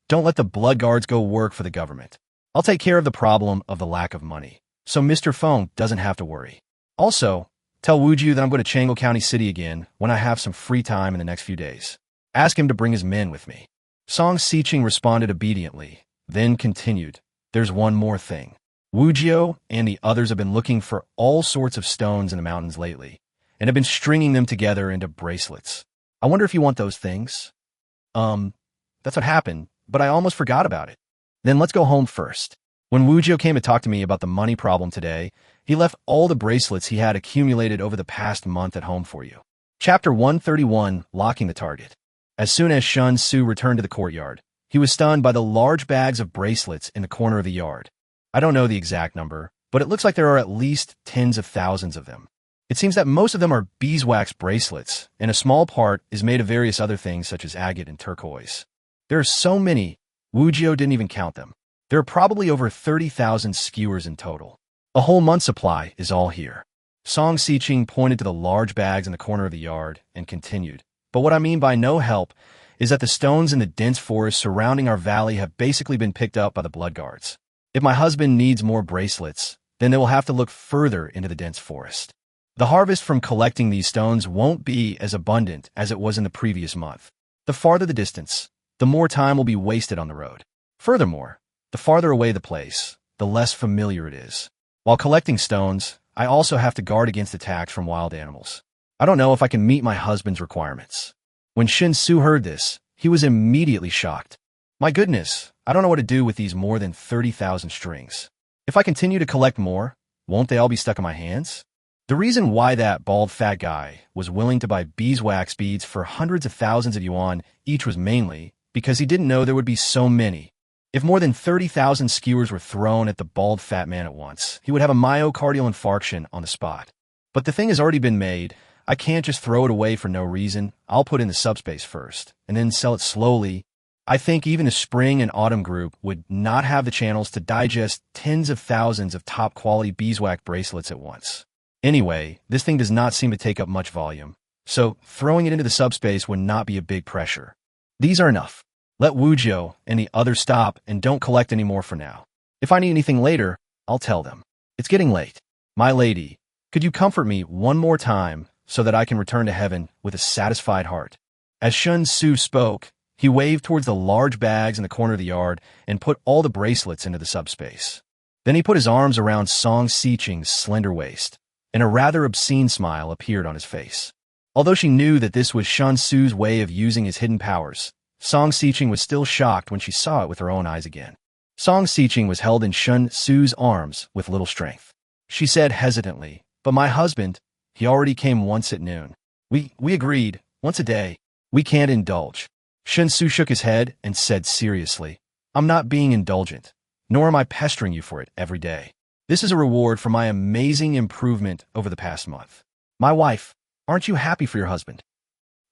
"Don't let the blood guards go work for the government. I'll take care of the problem of the lack of money, so Mr. Feng doesn't have to worry. Also, tell Wujiu that I'm going to Changle County City again when I have some free time in the next few days. Ask him to bring his men with me." Song Xiqing responded obediently, then continued, "There's one more thing. Wujiu and the others have been looking for all sorts of stones in the mountains lately, and have been stringing them together into bracelets. I wonder if you want those things?" That's what happened, but I almost forgot about it." "Then let's go home first. When Wujiu came to talk to me about the money problem today, he left all the bracelets he had accumulated over the past month at home for you." Chapter 131, Locking the Target. As soon as Shen Xu returned to the courtyard, he was stunned by the large bags of bracelets in the corner of the yard. I don't know the exact number, but it looks like there are at least tens of thousands of them. It seems that most of them are beeswax bracelets, and a small part is made of various other things such as agate and turquoise. There are so many, Wujiu didn't even count them. There are probably over 30,000 skewers in total. A whole month's supply is all here. Song Xiqing pointed to the large bags in the corner of the yard and continued, "But what I mean by no help is that the stones in the dense forest surrounding our valley have basically been picked up by the blood guards. If my husband needs more bracelets, then they will have to look further into the dense forest. The harvest from collecting these stones won't be as abundant as it was in the previous month. The farther the distance, the more time will be wasted on the road. Furthermore, the farther away the place, the less familiar it is. While collecting stones, I also have to guard against attacks from wild animals. I don't know if I can meet my husband's requirements." When Shen Xu heard this, he was immediately shocked. "My goodness, I don't know what to do with these more than 30,000 strings. If I continue to collect more, won't they all be stuck in my hands?" The reason why that bald fat guy was willing to buy beeswax beads for hundreds of thousands of yuan each was mainly because he didn't know there would be so many. If more than 30,000 skewers were thrown at the bald fat man at once, he would have a myocardial infarction on the spot. But the thing has already been made. I can't just throw it away for no reason. I'll put in the subspace first, and then sell it slowly. I think even the spring and autumn group would not have the channels to digest tens of thousands of top-quality beeswax bracelets at once. Anyway, this thing does not seem to take up much volume, so throwing it into the subspace would not be a big pressure. These are enough. Let Wujiu and the others stop and don't collect any more for now. If I need anything later, I'll tell them. It's getting late. My lady, could you comfort me one more time so that I can return to heaven with a satisfied heart?" As Shen Xu spoke, he waved towards the large bags in the corner of the yard and put all the bracelets into the subspace. Then he put his arms around Song Xiqing's slender waist, and a rather obscene smile appeared on his face. Although she knew that this was Shen Xu's way of using his hidden powers, Song Xiqing was still shocked when she saw it with her own eyes again. Song Xiqing was held in Shen Xu's arms with little strength. She said hesitantly, "But my husband, he already came once at noon. We agreed, once a day. We can't indulge." Shen Xu shook his head and said seriously, "I'm not being indulgent, nor am I pestering you for it every day. This is a reward for my amazing improvement over the past month. My wife, aren't you happy for your husband?"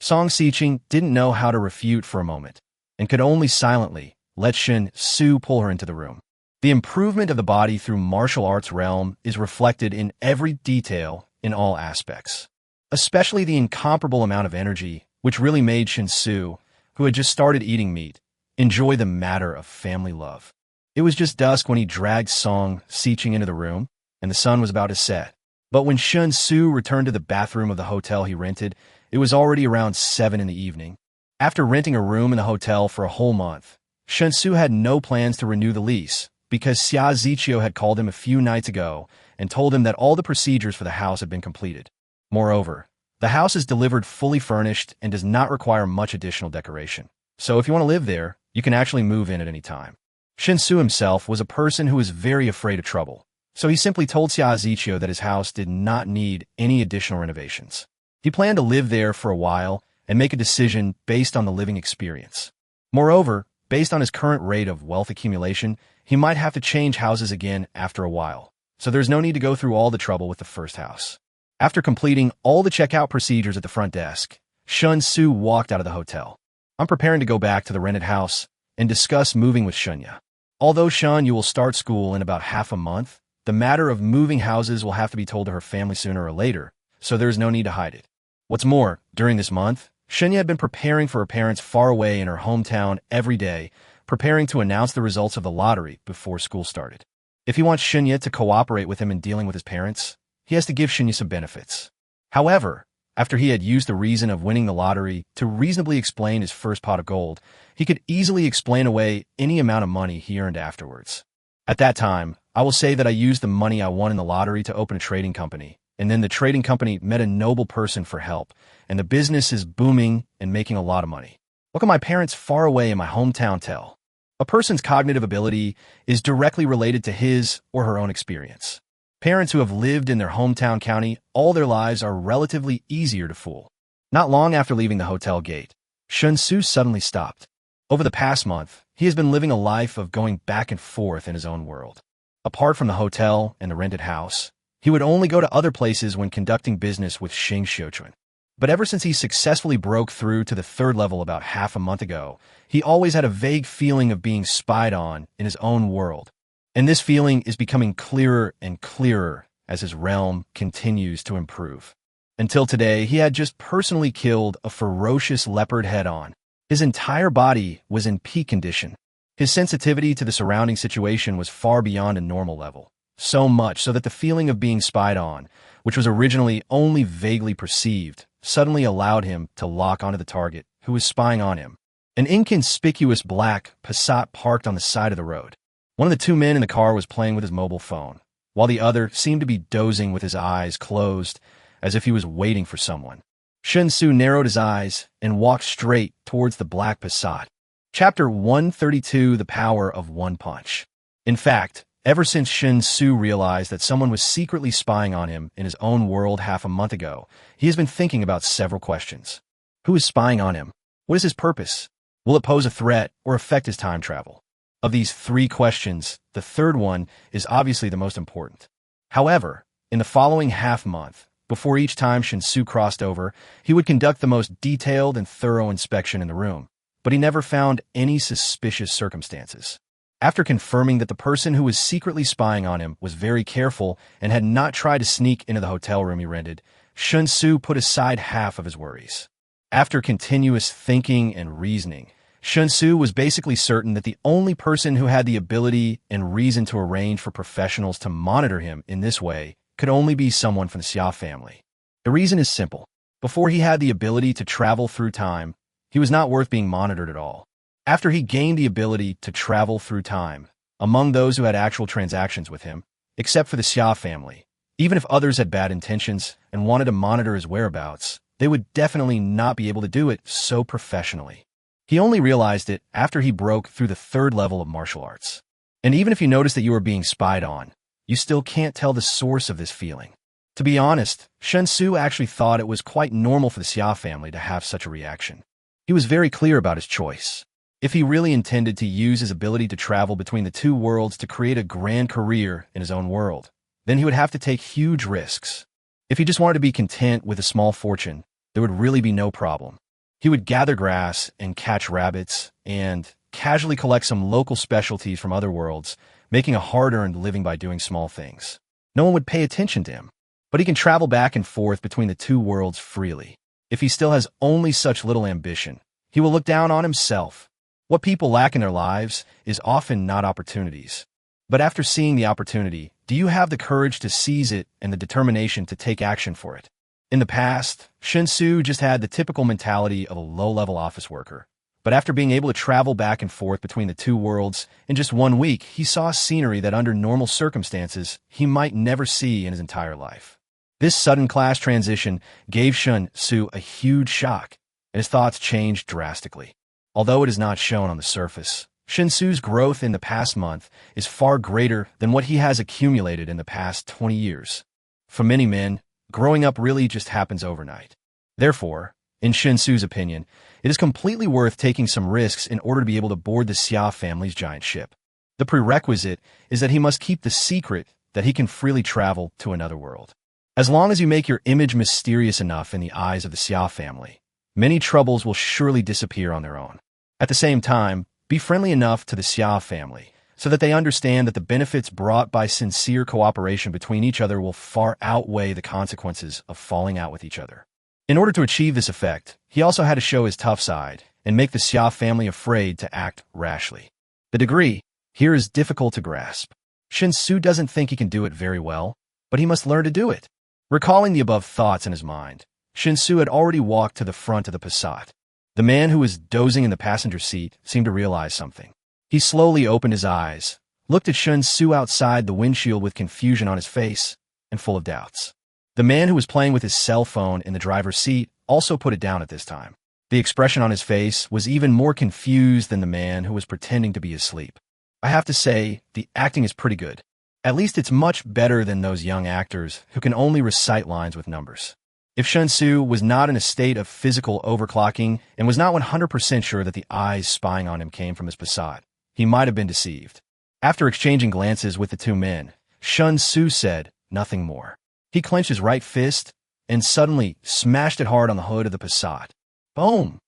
Song Xiqing didn't know how to refute for a moment, and could only silently let Shen Xu pull her into the room. The improvement of the body through martial arts realm is reflected in every detail in all aspects, especially the incomparable amount of energy which really made Shen Xu, who had just started eating meat, enjoy the matter of family love. It was just dusk when he dragged Song Xiqing into the room, and the sun was about to set. But when Shen Xu returned to the bathroom of the hotel he rented, it was already around 7 in the evening. After renting a room in the hotel for a whole month, Shen Xu had no plans to renew the lease because Xia Ziqiu had called him a few nights ago and told him that all the procedures for the house had been completed. Moreover, the house is delivered fully furnished and does not require much additional decoration. So if you want to live there, you can actually move in at any time. Shen Xu himself was a person who was very afraid of trouble, so he simply told Xia Ziqiu that his house did not need any additional renovations. He planned to live there for a while and make a decision based on the living experience. Moreover, based on his current rate of wealth accumulation, he might have to change houses again after a while, so there's no need to go through all the trouble with the first house. After completing all the checkout procedures at the front desk, Shen Xu walked out of the hotel. I'm preparing to go back to the rented house and discuss moving with Shenya. Although Shen, you will start school in about half a month, the matter of moving houses will have to be told to her family sooner or later, so there's no need to hide it. What's more, during this month, Shenya had been preparing for her parents far away in her hometown every day, preparing to announce the results of the lottery before school started. If he wants Shenya to cooperate with him in dealing with his parents, he has to give Shenya some benefits. However, after he had used the reason of winning the lottery to reasonably explain his first pot of gold, he could easily explain away any amount of money he earned afterwards. At that time, I will say that I used the money I won in the lottery to open a trading company, and then the trading company met a noble person for help, and the business is booming and making a lot of money. What can my parents far away in my hometown tell? A person's cognitive ability is directly related to his or her own experience. Parents who have lived in their hometown county all their lives are relatively easier to fool. Not long after leaving the hotel gate, Shen Xu suddenly stopped. Over the past month, he has been living a life of going back and forth in his own world. Apart from the hotel and the rented house, he would only go to other places when conducting business with Shen Xu. But ever since he successfully broke through to the third level about half a month ago, he always had a vague feeling of being spied on in his own world. And this feeling is becoming clearer and clearer as his realm continues to improve. Until today, he had just personally killed a ferocious leopard head-on. His entire body was in peak condition. His sensitivity to the surrounding situation was far beyond a normal level. So much so that the feeling of being spied on, which was originally only vaguely perceived, suddenly allowed him to lock onto the target who was spying on him. An inconspicuous black Passat parked on the side of the road. One of the two men in the car was playing with his mobile phone, while the other seemed to be dozing with his eyes closed, as if he was waiting for someone. Shen Xu narrowed his eyes and walked straight towards the black Passat. Chapter 132, The Power of One Punch. In fact, ever since Shen Xu realized that someone was secretly spying on him in his own world half a month ago, he has been thinking about several questions. Who is spying on him? What is his purpose? Will it pose a threat or affect his time travel? Of these three questions, the third one is obviously the most important. However, in the following half month, before each time Shen Xu crossed over, he would conduct the most detailed and thorough inspection in the room, but he never found any suspicious circumstances. After confirming that the person who was secretly spying on him was very careful and had not tried to sneak into the hotel room he rented, Shen Xu put aside half of his worries. After continuous thinking and reasoning, Shen Xu was basically certain that the only person who had the ability and reason to arrange for professionals to monitor him in this way could only be someone from the Xia family. The reason is simple. Before he had the ability to travel through time, he was not worth being monitored at all. After he gained the ability to travel through time, among those who had actual transactions with him, except for the Xia family, even if others had bad intentions and wanted to monitor his whereabouts, they would definitely not be able to do it so professionally. He only realized it after he broke through the third level of martial arts. And even if you notice that you are being spied on, you still can't tell the source of this feeling. To be honest, Shen Xu actually thought it was quite normal for the Xia family to have such a reaction. He was very clear about his choice. If he really intended to use his ability to travel between the two worlds to create a grand career in his own world, then he would have to take huge risks. If he just wanted to be content with a small fortune, there would really be no problem. He would gather grass and catch rabbits and casually collect some local specialties from other worlds, making a hard-earned living by doing small things. No one would pay attention to him, but he can travel back and forth between the two worlds freely. If he still has only such little ambition, he will look down on himself. What people lack in their lives is often not opportunities. But after seeing the opportunity, do you have the courage to seize it and the determination to take action for it? In the past, Shen Xu just had the typical mentality of a low-level office worker. But after being able to travel back and forth between the two worlds, in just 1 week, he saw scenery that under normal circumstances, he might never see in his entire life. This sudden class transition gave Shen Xu a huge shock, and his thoughts changed drastically. Although it is not shown on the surface, Shen Xu's growth in the past month is far greater than what he has accumulated in the past 20 years. For many men, growing up really just happens overnight. Therefore, in Shen Xu's opinion, it is completely worth taking some risks in order to be able to board the Xia family's giant ship. The prerequisite is that he must keep the secret that he can freely travel to another world. As long as you make your image mysterious enough in the eyes of the Xia family, many troubles will surely disappear on their own. At the same time, be friendly enough to the Xia family so that they understand that the benefits brought by sincere cooperation between each other will far outweigh the consequences of falling out with each other. In order to achieve this effect, he also had to show his tough side and make the Xia family afraid to act rashly. The degree here is difficult to grasp. Shen Xu doesn't think he can do it very well, but he must learn to do it. Recalling the above thoughts in his mind, Shen Xu had already walked to the front of the Passat. The man who was dozing in the passenger seat seemed to realize something. He slowly opened his eyes, looked at Shen Xu outside the windshield with confusion on his face and full of doubts. The man who was playing with his cell phone in the driver's seat also put it down at this time. The expression on his face was even more confused than the man who was pretending to be asleep. I have to say, the acting is pretty good. At least it's much better than those young actors who can only recite lines with numbers. If Shen Xu was not in a state of physical overclocking and was not 100% sure that the eyes spying on him came from his Passat, he might have been deceived. After exchanging glances with the two men, Shen Xu said nothing more. He clenched his right fist and suddenly smashed it hard on the hood of the Passat. Boom!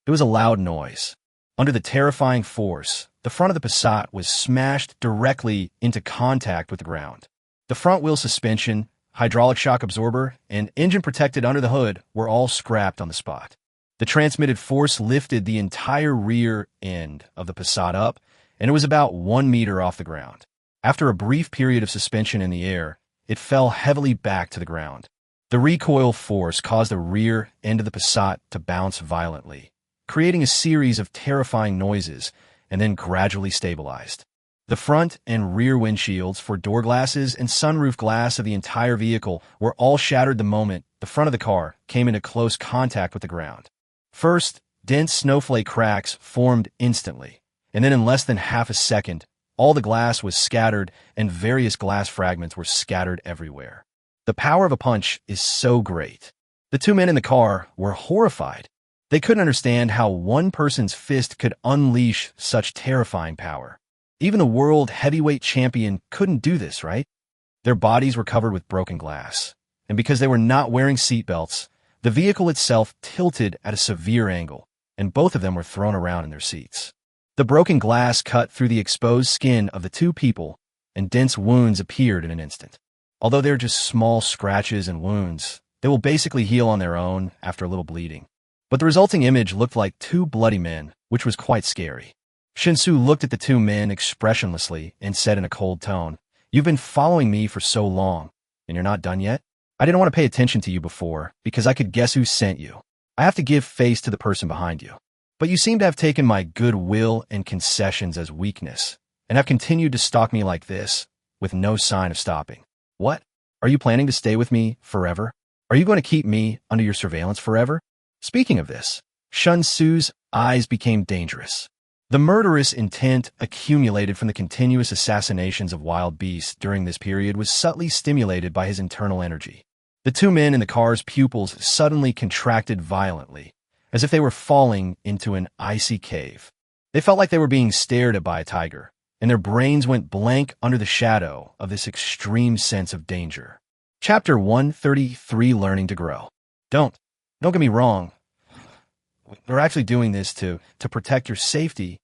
It was a loud noise. Under the terrifying force, the front of the Passat was smashed directly into contact with the ground. The front wheel suspension, hydraulic shock absorber, and engine protected under the hood were all scrapped on the spot. The transmitted force lifted the entire rear end of the Passat up, and it was about 1 meter off the ground. After a brief period of suspension in the air, it fell heavily back to the ground. The recoil force caused the rear end of the Passat to bounce violently, creating a series of terrifying noises, and then gradually stabilized. The front and rear windshields for door glasses and sunroof glass of the entire vehicle were all shattered the moment the front of the car came into close contact with the ground. First, dense snowflake cracks formed instantly, and then in less than half a second, all the glass was scattered and various glass fragments were scattered everywhere. The power of a punch is so great. The two men in the car were horrified. They couldn't understand how one person's fist could unleash such terrifying power. Even the world heavyweight champion couldn't do this, right? Their bodies were covered with broken glass, and because they were not wearing seatbelts, the vehicle itself tilted at a severe angle, and both of them were thrown around in their seats. The broken glass cut through the exposed skin of the two people, and dense wounds appeared in an instant. Although they're just small scratches and wounds, they will basically heal on their own after a little bleeding. But the resulting image looked like two bloody men, which was quite scary. Shen Xu looked at the two men expressionlessly and said in a cold tone, "You've been following me for so long, and you're not done yet? I didn't want to pay attention to you before, because I could guess who sent you. I have to give face to the person behind you. But you seem to have taken my goodwill and concessions as weakness, and have continued to stalk me like this, with no sign of stopping. What? Are you planning to stay with me forever? Are you going to keep me under your surveillance forever?" Speaking of this, Shen Xu's eyes became dangerous. The murderous intent accumulated from the continuous assassinations of wild beasts during this period was subtly stimulated by his internal energy. The two men in the car's pupils suddenly contracted violently, as if they were falling into an icy cave. They felt like they were being stared at by a tiger, and their brains went blank under the shadow of this extreme sense of danger. Chapter 133, Learning to Grow. Don't get me wrong. We're actually doing this to protect your safety.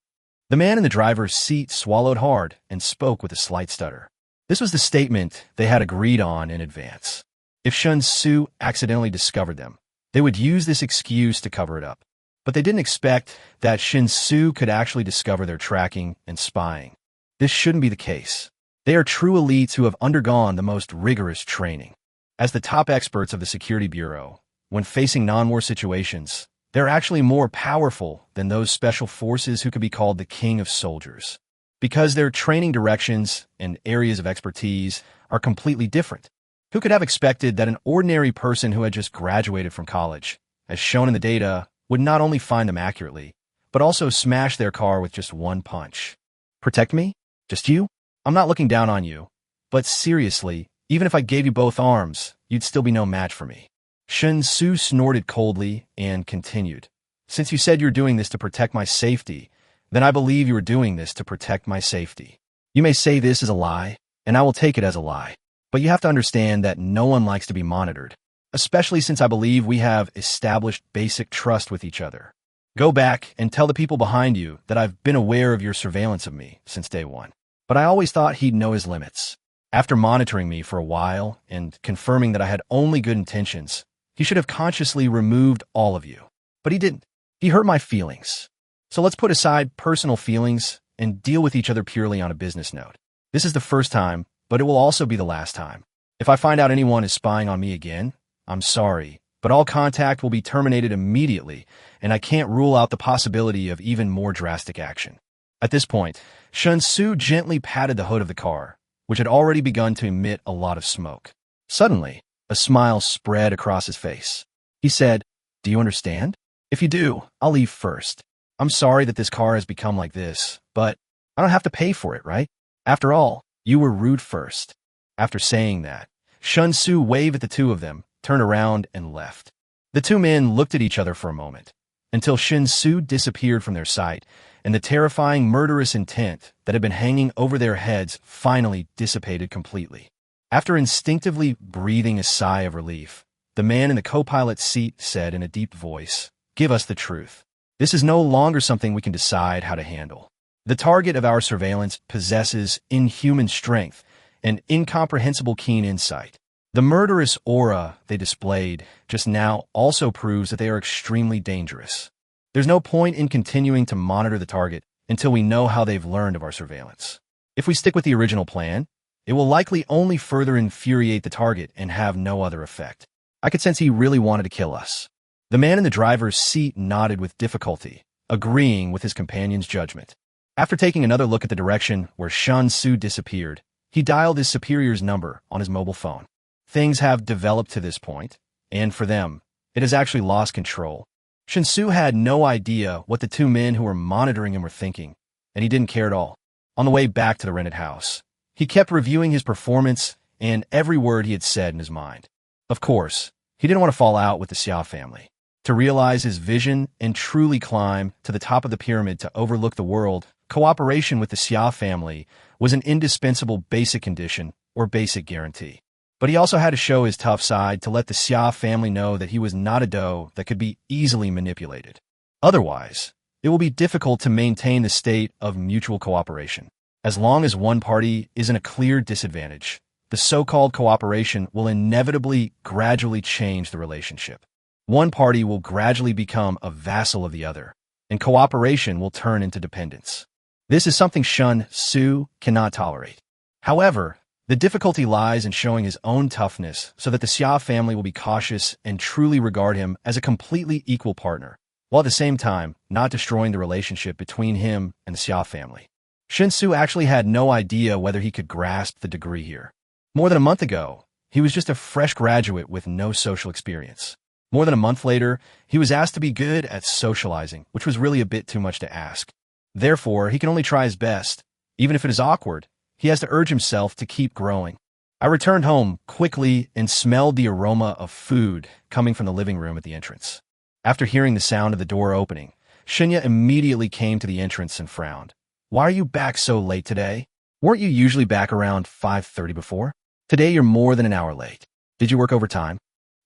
The man in the driver's seat swallowed hard and spoke with a slight stutter. This was the statement they had agreed on in advance. If Shen Xu accidentally discovered them, they would use this excuse to cover it up. But they didn't expect that Shen Xu could actually discover their tracking and spying. This shouldn't be the case. They are true elites who have undergone the most rigorous training. As the top experts of the Security Bureau, when facing non-war situations, they're actually more powerful than those special forces who could be called the king of soldiers, because their training directions and areas of expertise are completely different. Who could have expected that an ordinary person who had just graduated from college, as shown in the data, would not only find them accurately, but also smash their car with just one punch? Protect me? Just you? I'm not looking down on you, but seriously, even if I gave you both arms, you'd still be no match for me. Shen Xu snorted coldly and continued. Since you said you're doing this to protect my safety, then I believe you are doing this to protect my safety. You may say this is a lie, and I will take it as a lie. But you have to understand that no one likes to be monitored, especially since I believe we have established basic trust with each other. Go back and tell the people behind you that I've been aware of your surveillance of me since day one. But I always thought he'd know his limits. After monitoring me for a while and confirming that I had only good intentions, he should have consciously removed all of you. But he didn't. He hurt my feelings. So let's put aside personal feelings and deal with each other purely on a business note. This is the first time, but it will also be the last time. If I find out anyone is spying on me again, I'm sorry, but all contact will be terminated immediately, and I can't rule out the possibility of even more drastic action. At this point, Shen Xu gently patted the hood of the car, which had already begun to emit a lot of smoke. Suddenly, a smile spread across his face. He said, "Do you understand? If you do, I'll leave first. I'm sorry that this car has become like this, but I don't have to pay for it, right? After all, you were rude first." After saying that, Shen Xu waved at the two of them, turned around, and left. The two men looked at each other for a moment, until Shen Xu disappeared from their sight, and the terrifying murderous intent that had been hanging over their heads finally dissipated completely. After instinctively breathing a sigh of relief, the man in the co-pilot's seat said in a deep voice, "Give us the truth. This is no longer something we can decide how to handle. The target of our surveillance possesses inhuman strength and incomprehensible keen insight. The murderous aura they displayed just now also proves that they are extremely dangerous. There's no point in continuing to monitor the target until we know how they've learned of our surveillance. If we stick with the original plan, it will likely only further infuriate the target and have no other effect." I could sense he really wanted to kill us. The man in the driver's seat nodded with difficulty, agreeing with his companion's judgment. After taking another look at the direction where Shen Xu disappeared, he dialed his superior's number on his mobile phone. Things have developed to this point, and for them, it has actually lost control. Shen Xu had no idea what the two men who were monitoring him were thinking, and he didn't care at all. On the way back to the rented house, he kept reviewing his performance and every word he had said in his mind. Of course, he didn't want to fall out with the Xia family. To realize his vision and truly climb to the top of the pyramid to overlook the world, cooperation with the Xia family was an indispensable basic condition or basic guarantee. But he also had to show his tough side to let the Xia family know that he was not a dough that could be easily manipulated. Otherwise, it will be difficult to maintain the state of mutual cooperation. As long as one party is in a clear disadvantage, the so-called cooperation will inevitably gradually change the relationship. One party will gradually become a vassal of the other, and cooperation will turn into dependence. This is something Shen Xu cannot tolerate. However, the difficulty lies in showing his own toughness so that the Xia family will be cautious and truly regard him as a completely equal partner, while at the same time not destroying the relationship between him and the Xia family. Shen Xu actually had no idea whether he could grasp the degree here. More than a month ago, he was just a fresh graduate with no social experience. More than a month later, he was asked to be good at socializing, which was really a bit too much to ask. Therefore, he can only try his best. Even if it is awkward, he has to urge himself to keep growing. I returned home quickly and smelled the aroma of food coming from the living room at the entrance. After hearing the sound of the door opening, Shinya immediately came to the entrance and frowned. "Why are you back so late today? Weren't you usually back around 5:30 before? Today you're more than an hour late. Did you work overtime?"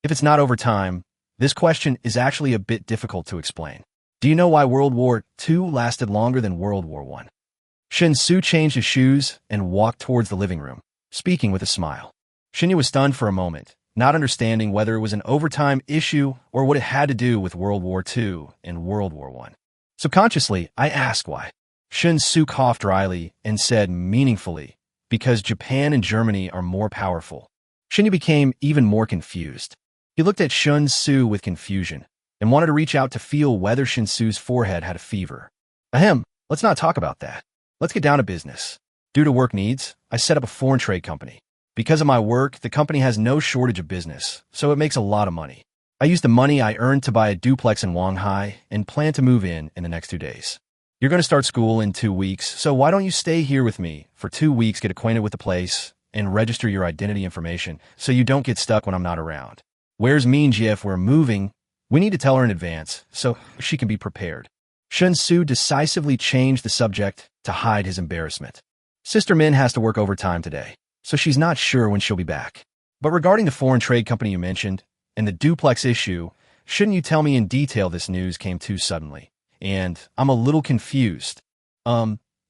If it's not overtime, this question is actually a bit difficult to explain. Do you know why World War II lasted longer than World War I? Shen Xu changed his shoes and walked towards the living room, speaking with a smile. Shinya was stunned for a moment, not understanding whether it was an overtime issue or what it had to do with World War II and World War I. Subconsciously, I asked why. Shen Xu coughed dryly and said meaningfully, "Because Japan and Germany are more powerful." Shinya became even more confused. He looked at Shen Xu with confusion and wanted to reach out to feel whether Shen Xu's forehead had a fever. Ahem, let's not talk about that. Let's get down to business. Due to work needs, I set up a foreign trade company. Because of my work, the company has no shortage of business, so it makes a lot of money. I use the money I earned to buy a duplex in Shanghai and plan to move in the next 2 days. You're going to start school in 2 weeks, so why don't you stay here with me for 2 weeks, get acquainted with the place, and register your identity information so you don't get stuck when I'm not around. Where's Minji if we're moving? We need to tell her in advance, so she can be prepared. Shen Xu decisively changed the subject to hide his embarrassment. Sister Min has to work overtime today, so she's not sure when she'll be back. But regarding the foreign trade company you mentioned, and the duplex issue, shouldn't you tell me in detail? This news came too suddenly, and I'm a little confused.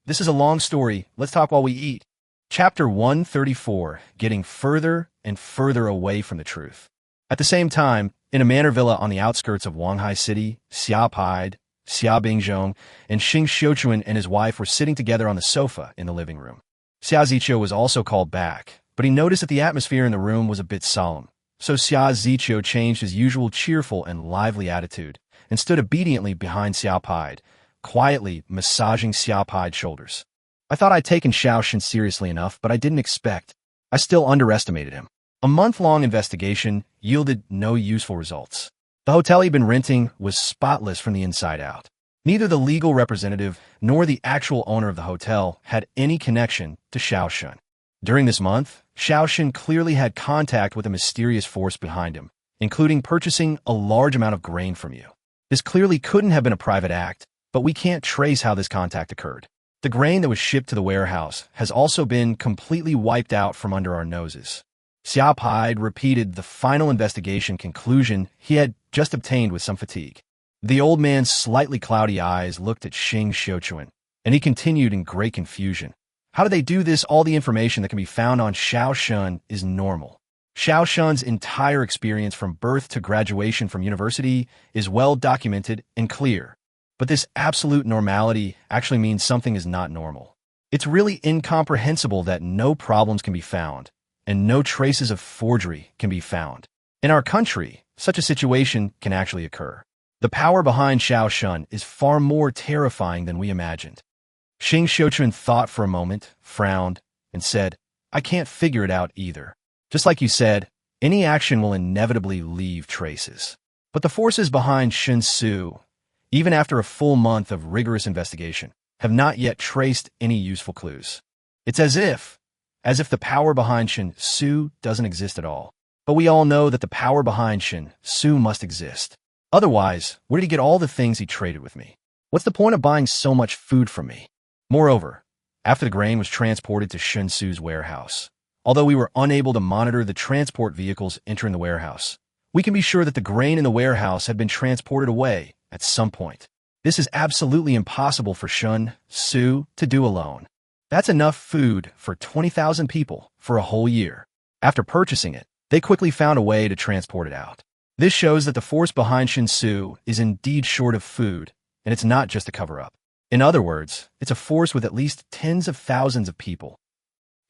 This is a long story. Let's talk while we eat. Chapter 134, Getting Further and Further Away from the Truth. At the same time, in a manor villa on the outskirts of Wanghai City, Xia Paid, Xia Bingzhong, and Xing Xiuquan and his wife were sitting together on the sofa in the living room. Xia Ziqiu was also called back, but he noticed that the atmosphere in the room was a bit solemn. So Xia Ziqiu changed his usual cheerful and lively attitude and stood obediently behind Xia Paid, quietly massaging Xia Paid's shoulders. I thought I'd taken Xiaoshen seriously enough, but I didn't expect. I still underestimated him. A month-long investigation yielded no useful results. The hotel he'd been renting was spotless from the inside out. Neither the legal representative nor the actual owner of the hotel had any connection to Xiaoshen. During this month, Xiaoshen clearly had contact with a mysterious force behind him, including purchasing a large amount of grain from you. This clearly couldn't have been a private act, but we can't trace how this contact occurred. The grain that was shipped to the warehouse has also been completely wiped out from under our noses. Xia Paid repeated the final investigation conclusion he had just obtained with some fatigue. The old man's slightly cloudy eyes looked at Xing Xiuquan, and he continued in great confusion. How do they do this? All the information that can be found on Xiaoshen is normal. Xiaoshen's entire experience from birth to graduation from university is well documented and clear. But this absolute normality actually means something is not normal. It's really incomprehensible that no problems can be found, and no traces of forgery can be found. In our country, such a situation can actually occur. The power behind Xiaoshen is far more terrifying than we imagined. Xing Xiuquan thought for a moment, frowned, and said, I can't figure it out either. Just like you said, any action will inevitably leave traces. But the forces behind Shen Xu, even after a full month of rigorous investigation, have not yet traced any useful clues. It's as if the power behind Shen Xu doesn't exist at all. But we all know that the power behind Shen Xu must exist. Otherwise, where did he get all the things he traded with me? What's the point of buying so much food from me? Moreover, after the grain was transported to Shen Xu's warehouse, although we were unable to monitor the transport vehicles entering the warehouse, we can be sure that the grain in the warehouse had been transported away at some point. This is absolutely impossible for Shen Xu to do alone. That's enough food for 20,000 people for a whole year. After purchasing it, they quickly found a way to transport it out. This shows that the force behind Shen Xu is indeed short of food, and it's not just a cover-up. In other words, it's a force with at least tens of thousands of people.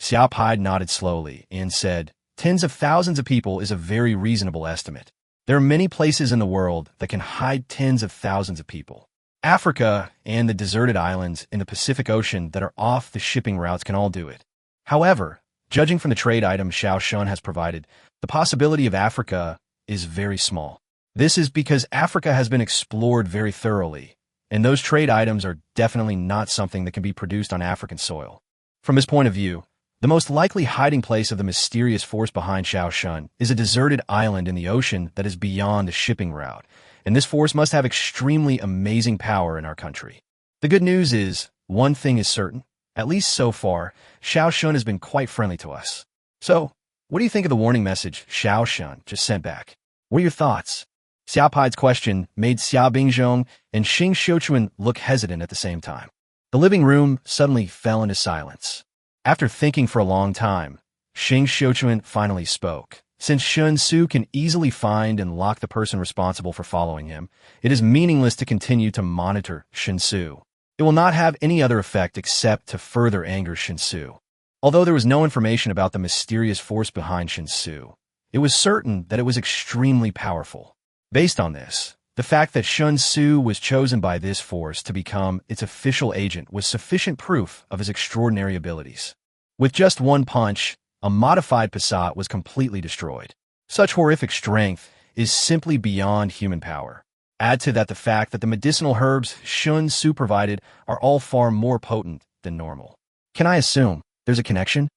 Xia Paid nodded slowly and said, tens of thousands of people is a very reasonable estimate. There are many places in the world that can hide tens of thousands of people. Africa and the deserted islands in the Pacific Ocean that are off the shipping routes can all do it. However, judging from the trade items Xiaoshen has provided, the possibility of Africa is very small. This is because Africa has been explored very thoroughly, and those trade items are definitely not something that can be produced on African soil. From his point of view, the most likely hiding place of the mysterious force behind Xiaoshen is a deserted island in the ocean that is beyond the shipping route, and this force must have extremely amazing power in our country. The good news is, one thing is certain, at least so far, Xiaoshen has been quite friendly to us. So, what do you think of the warning message Xiaoshen just sent back? What are your thoughts? Xia Paid's question made Xia Bingzhong and Xing Xiuquan look hesitant at the same time. The living room suddenly fell into silence. After thinking for a long time, Xing Xiuquan finally spoke. Since Shen Xu can easily find and lock the person responsible for following him, it is meaningless to continue to monitor Shen Xu. It will not have any other effect except to further anger Shen Xu. Although there was no information about the mysterious force behind Shen Xu, it was certain that it was extremely powerful. Based on this, the fact that Shen Xu was chosen by this force to become its official agent was sufficient proof of his extraordinary abilities. With just one punch, a modified Passat was completely destroyed. Such horrific strength is simply beyond human power. Add to that the fact that the medicinal herbs Shen Xu provided are all far more potent than normal. Can I assume there's a connection?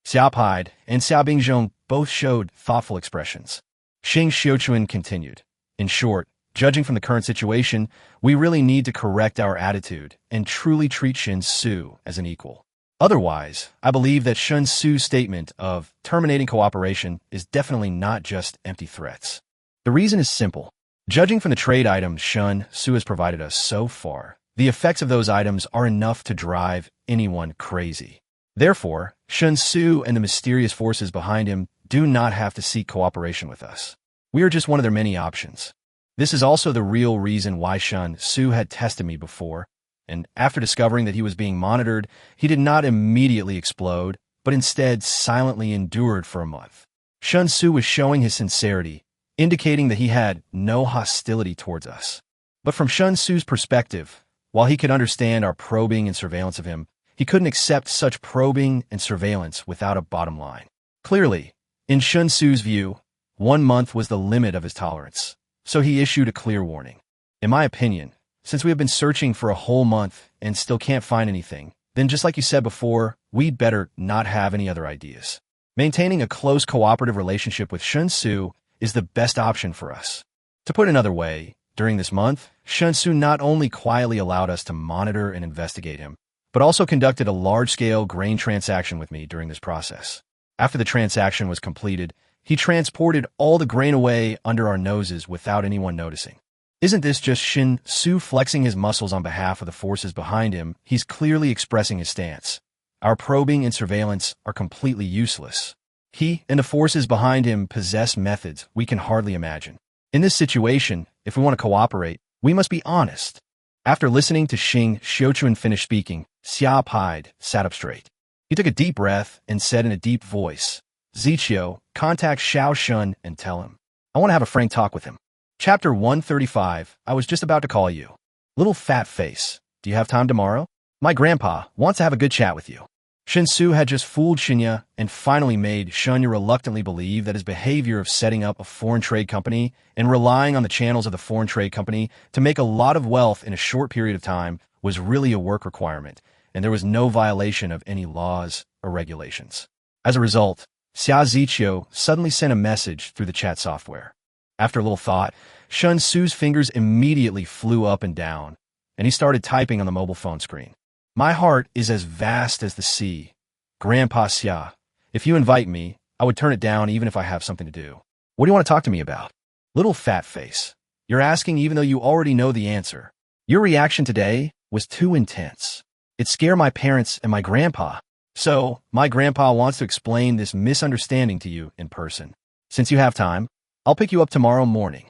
Xia Paid and Xia Bingzhong both showed thoughtful expressions. Shen Xu continued. In short, judging from the current situation, we really need to correct our attitude and truly treat Shen Xu as an equal. Otherwise, I believe that Shen Xu's statement of terminating cooperation is definitely not just empty threats. The reason is simple. Judging from the trade items Shen Xu has provided us so far, the effects of those items are enough to drive anyone crazy. Therefore, Shen Xu and the mysterious forces behind him do not have to seek cooperation with us. We are just one of their many options. This is also the real reason why Shen Xu had tested me before, and after discovering that he was being monitored, he did not immediately explode, but instead silently endured for a month. Shen Xu was showing his sincerity, indicating that he had no hostility towards us. But from Shen Xu's perspective, while he could understand our probing and surveillance of him, he couldn't accept such probing and surveillance without a bottom line. Clearly, in Shen Xu's view, 1 month was the limit of his tolerance, so he issued a clear warning. In my opinion, since we have been searching for a whole month and still can't find anything, then just like you said before, we'd better not have any other ideas. Maintaining a close cooperative relationship with Shen Xu is the best option for us. To put it another way, during this month, Shen Xu not only quietly allowed us to monitor and investigate him, but also conducted a large-scale grain transaction with me during this process. After the transaction was completed, he transported all the grain away under our noses without anyone noticing. Isn't this just Shen Xu flexing his muscles on behalf of the forces behind him? He's clearly expressing his stance. Our probing and surveillance are completely useless. He and the forces behind him possess methods we can hardly imagine. In this situation, if we want to cooperate, we must be honest. After listening to Shen Xu finish speaking, Xia Pied sat up straight. He took a deep breath and said in a deep voice, Ziqiu, contact Xiao Shun and tell him. I want to have a frank talk with him. Chapter 135, I was just about to call you. Little fat face, do you have time tomorrow? My grandpa wants to have a good chat with you. Shen Xu had just fooled Shenya and finally made Shenya reluctantly believe that his behavior of setting up a foreign trade company and relying on the channels of the foreign trade company to make a lot of wealth in a short period of time was really a work requirement, and there was no violation of any laws or regulations. As a result, Xia Ziqiu suddenly sent a message through the chat software. After a little thought, Shen Xu's fingers immediately flew up and down, and he started typing on the mobile phone screen. My heart is as vast as the sea. Grandpa Xia, if you invite me, I would turn it down even if I have something to do. What do you want to talk to me about? Little fat face, you're asking even though you already know the answer. Your reaction today was too intense. It scared my parents and my grandpa. So, my grandpa wants to explain this misunderstanding to you in person. Since you have time, I'll pick you up tomorrow morning.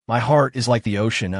My heart is like the ocean.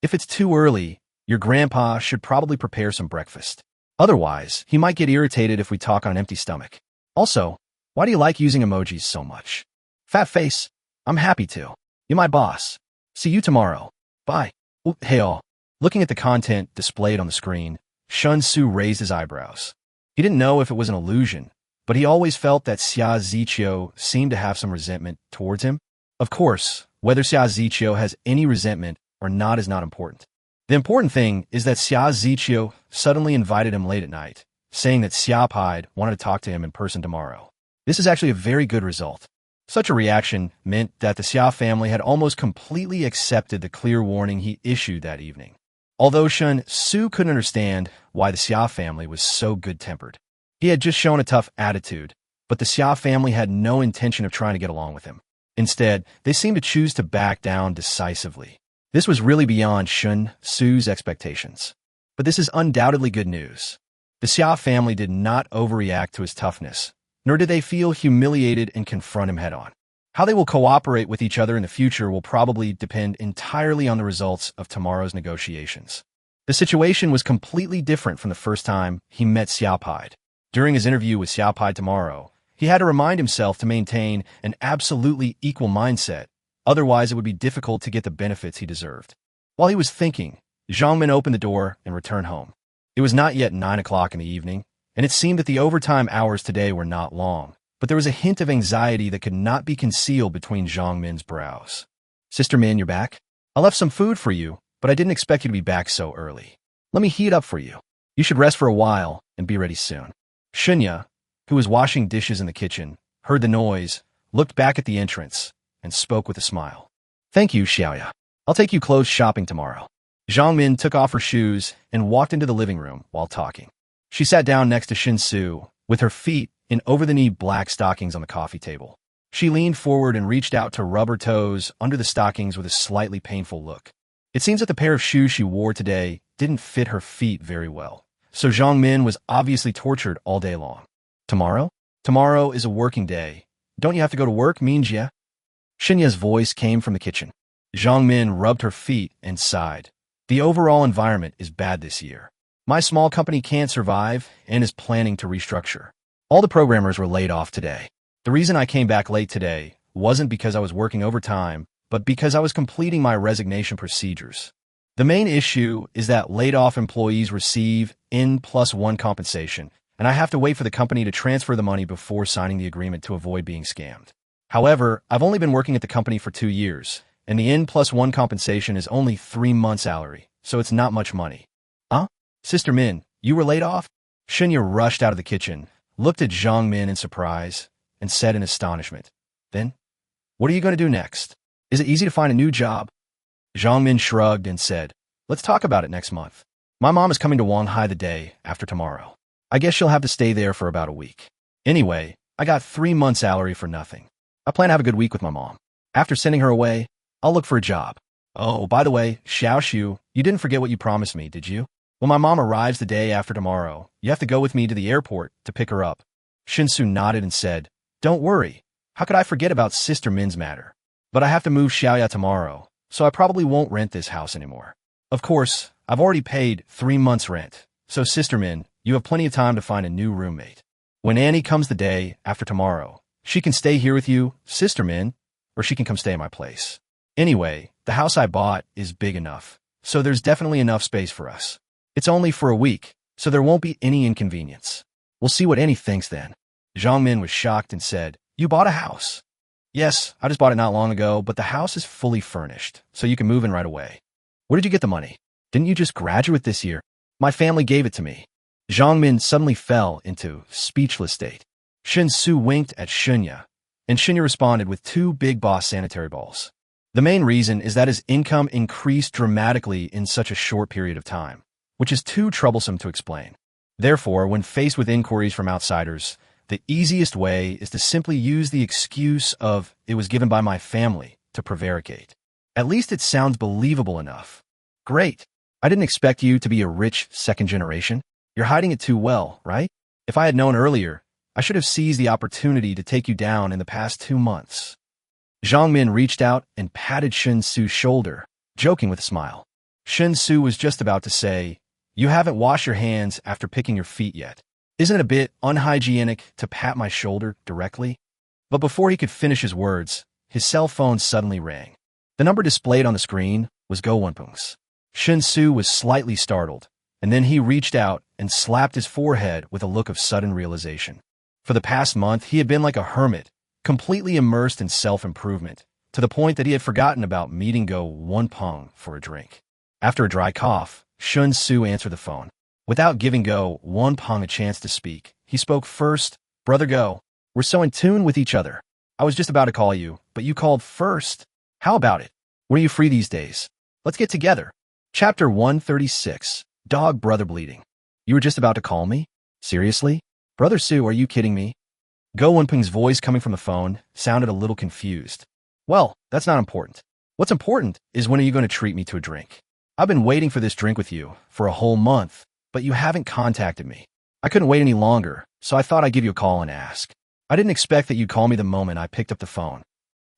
If it's too early, your grandpa should probably prepare some breakfast. Otherwise, he might get irritated if we talk on an empty stomach. Also, why do you like using emojis so much? Fat face, I'm happy to. You're my boss. See you tomorrow. Bye. Hey all. Looking at the content displayed on the screen, Shen Xu raised his eyebrows. He didn't know if it was an illusion, but he always felt that Xia Ziqiu seemed to have some resentment towards him. Of course, whether Xia Ziqiu has any resentment or not is not important. The important thing is that Xia Ziqiu suddenly invited him late at night, saying that Xia Pied wanted to talk to him in person tomorrow. This is actually a very good result. Such a reaction meant that the Xia family had almost completely accepted the clear warning he issued that evening. Although Shen Xu couldn't understand why the Xia family was so good-tempered. He had just shown a tough attitude, but the Xia family had no intention of trying to get along with him. Instead, they seemed to choose to back down decisively. This was really beyond Shen Xu's expectations. But this is undoubtedly good news. The Xia family did not overreact to his toughness, nor did they feel humiliated and confront him head-on. How they will cooperate with each other in the future will probably depend entirely on the results of tomorrow's negotiations. The situation was completely different from the first time he met Xia Pied. During his interview with Xia Pied tomorrow, he had to remind himself to maintain an absolutely equal mindset, otherwise it would be difficult to get the benefits he deserved. While he was thinking, Zhangmin opened the door and returned home. It was not yet 9 o'clock in the evening, and it seemed that the overtime hours today were not long, but there was a hint of anxiety that could not be concealed between Zhang Min's brows. Sister Min, you're back? I left some food for you, but I didn't expect you to be back so early. Let me heat up for you. You should rest for a while and be ready soon. Shenya, who was washing dishes in the kitchen, heard the noise, looked back at the entrance, and spoke with a smile. Thank you, Xiaoya. I'll take you clothes shopping tomorrow. Zhang Min took off her shoes and walked into the living room while talking. She sat down next to Shen Xu, with her feet in over-the-knee black stockings on the coffee table. She leaned forward and reached out to rub her toes under the stockings with a slightly painful look. It seems that the pair of shoes she wore today didn't fit her feet very well, so Zhang Min was obviously tortured all day long. Tomorrow? Tomorrow is a working day. Don't you have to go to work, Minjia? Shenya's voice came from the kitchen. Zhang Min rubbed her feet and sighed. The overall environment is bad this year. My small company can't survive and is planning to restructure. All the programmers were laid off today. The reason I came back late today wasn't because I was working overtime, but because I was completing my resignation procedures. The main issue is that laid-off employees receive N+1 compensation, and I have to wait for the company to transfer the money before signing the agreement to avoid being scammed. However, I've only been working at the company for 2 years, and the N+1 compensation is only 3 months' salary, so it's not much money. Huh? Sister Min, you were laid off? Shenya rushed out of the kitchen, looked at Zhang Min in surprise, and said in astonishment, Then, what are you going to do next? Is it easy to find a new job? Zhang Min shrugged and said, Let's talk about it next month. My mom is coming to Wanghai the day after tomorrow. I guess she'll have to stay there for about a week. Anyway, I got 3 months' salary for nothing. I plan to have a good week with my mom. After sending her away, I'll look for a job. Oh, by the way, Xu, you didn't forget what you promised me, did you? When my mom arrives the day after tomorrow, you have to go with me to the airport to pick her up. Shen Xu nodded and said, Don't worry. How could I forget about Sister Min's matter? But I have to move Xiaoya tomorrow, so I probably won't rent this house anymore. Of course, I've already paid 3 months' rent, so Sister Min, you have plenty of time to find a new roommate. When Annie comes the day after tomorrow, she can stay here with you, Sister Min, or she can come stay at my place. Anyway, the house I bought is big enough, so there's definitely enough space for us. It's only for a week, so there won't be any inconvenience. We'll see what Annie thinks then. Zhang Min was shocked and said, You bought a house? Yes, I just bought it not long ago, but the house is fully furnished, so you can move in right away. Where did you get the money? Didn't you just graduate this year? My family gave it to me. Zhang Min suddenly fell into speechless state. Shen Xu winked at Shenya, and Shenya responded with 2 Big Boss sanitary balls. The main reason is that his income increased dramatically in such a short period of time, which is too troublesome to explain. Therefore, when faced with inquiries from outsiders, the easiest way is to simply use the excuse of, it was given by my family, to prevaricate. At least it sounds believable enough. Great. I didn't expect you to be a rich second generation. You're hiding it too well, right? If I had known earlier, I should have seized the opportunity to take you down in the past 2 months. Zhang Min reached out and patted Shen Xu's shoulder, joking with a smile. Shen Xu was just about to say, You haven't washed your hands after picking your feet yet. Isn't it a bit unhygienic to pat my shoulder directly? But before he could finish his words, his cell phone suddenly rang. The number displayed on the screen was Go Wenpeng's. Shen Xu was slightly startled, and then he reached out and slapped his forehead with a look of sudden realization. For the past month, he had been like a hermit, completely immersed in self-improvement, to the point that he had forgotten about meeting Go Wenpeng for a drink. After a dry cough, Shen Xu answered the phone. Without giving Go Wenpeng a chance to speak, he spoke first. Brother Go, we're so in tune with each other. I was just about to call you, but you called first. How about it? When are you free these days? Let's get together. Chapter 136, Dog Brother Bleeding. You were just about to call me? Seriously? Brother Sue, are you kidding me? Go Wenpeng's voice coming from the phone sounded a little confused. Well, that's not important. What's important is when are you going to treat me to a drink? I've been waiting for this drink with you for a whole month, but you haven't contacted me. I couldn't wait any longer, so I thought I'd give you a call and ask. I didn't expect that you'd call me the moment I picked up the phone.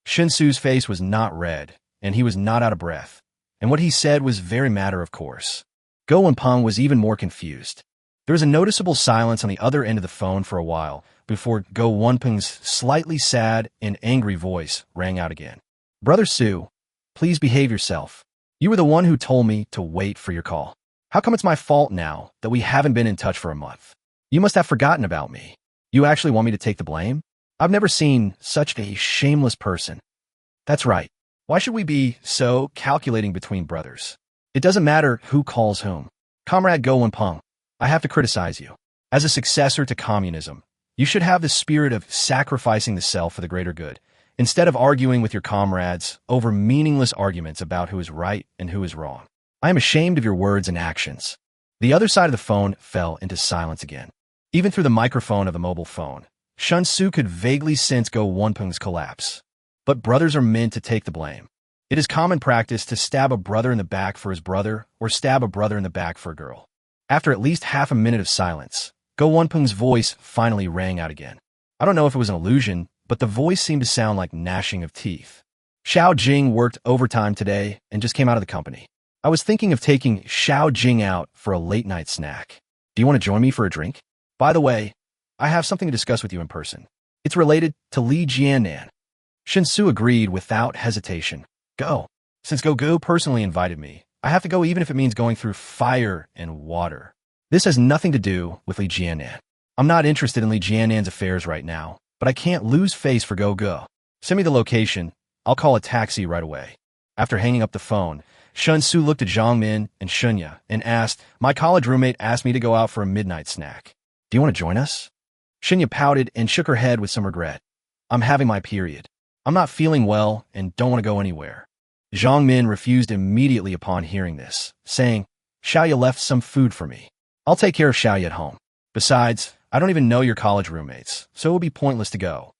Shen Xu's face was not red, and he was not out of breath, and what he said was very matter of course. Go Wenpeng was even more confused. There was a noticeable silence on the other end of the phone for a while before Go Wenpeng's slightly sad and angry voice rang out again. Brother Sue, please behave yourself. You were the one who told me to wait for your call. How come it's my fault now that we haven't been in touch for a month? You must have forgotten about me. You actually want me to take the blame? I've never seen such a shameless person. That's right. Why should we be so calculating between brothers? It doesn't matter who calls whom. Comrade Go Wenpeng, I have to criticize you. As a successor to communism, you should have the spirit of sacrificing the self for the greater good, instead of arguing with your comrades over meaningless arguments about who is right and who is wrong. I am ashamed of your words and actions. The other side of the phone fell into silence again. Even through the microphone of the mobile phone, Shen Xu could vaguely sense Go Wonpeng's collapse. But brothers are meant to take the blame. It is common practice to stab a brother in the back for his brother or stab a brother in the back for a girl. After at least half a minute of silence, Go Wonpeng's voice finally rang out again. I don't know if it was an illusion, but the voice seemed to sound like gnashing of teeth. Xiao Jing worked overtime today and just came out of the company. I was thinking of taking Xiao Jing out for a late-night snack. Do you want to join me for a drink? By the way, I have something to discuss with you in person. It's related to Li Jiannan. Shen Xu agreed without hesitation. Go. Since Go personally invited me, I have to go even if it means going through fire and water. This has nothing to do with Li Jiannan. I'm not interested in Li Jiannan's affairs right now, but I can't lose face for Go. Send me the location. I'll call a taxi right away. After hanging up the phone, Shen Xu looked at Zhang Min and Shunya and asked, my college roommate asked me to go out for a midnight snack. Do you want to join us? Shunya pouted and shook her head with some regret. I'm having my period. I'm not feeling well and don't want to go anywhere. Zhang Min refused immediately upon hearing this, saying, Xiaoya left some food for me. I'll take care of Xiaoya at home. Besides, I don't even know your college roommates, so it would be pointless to go.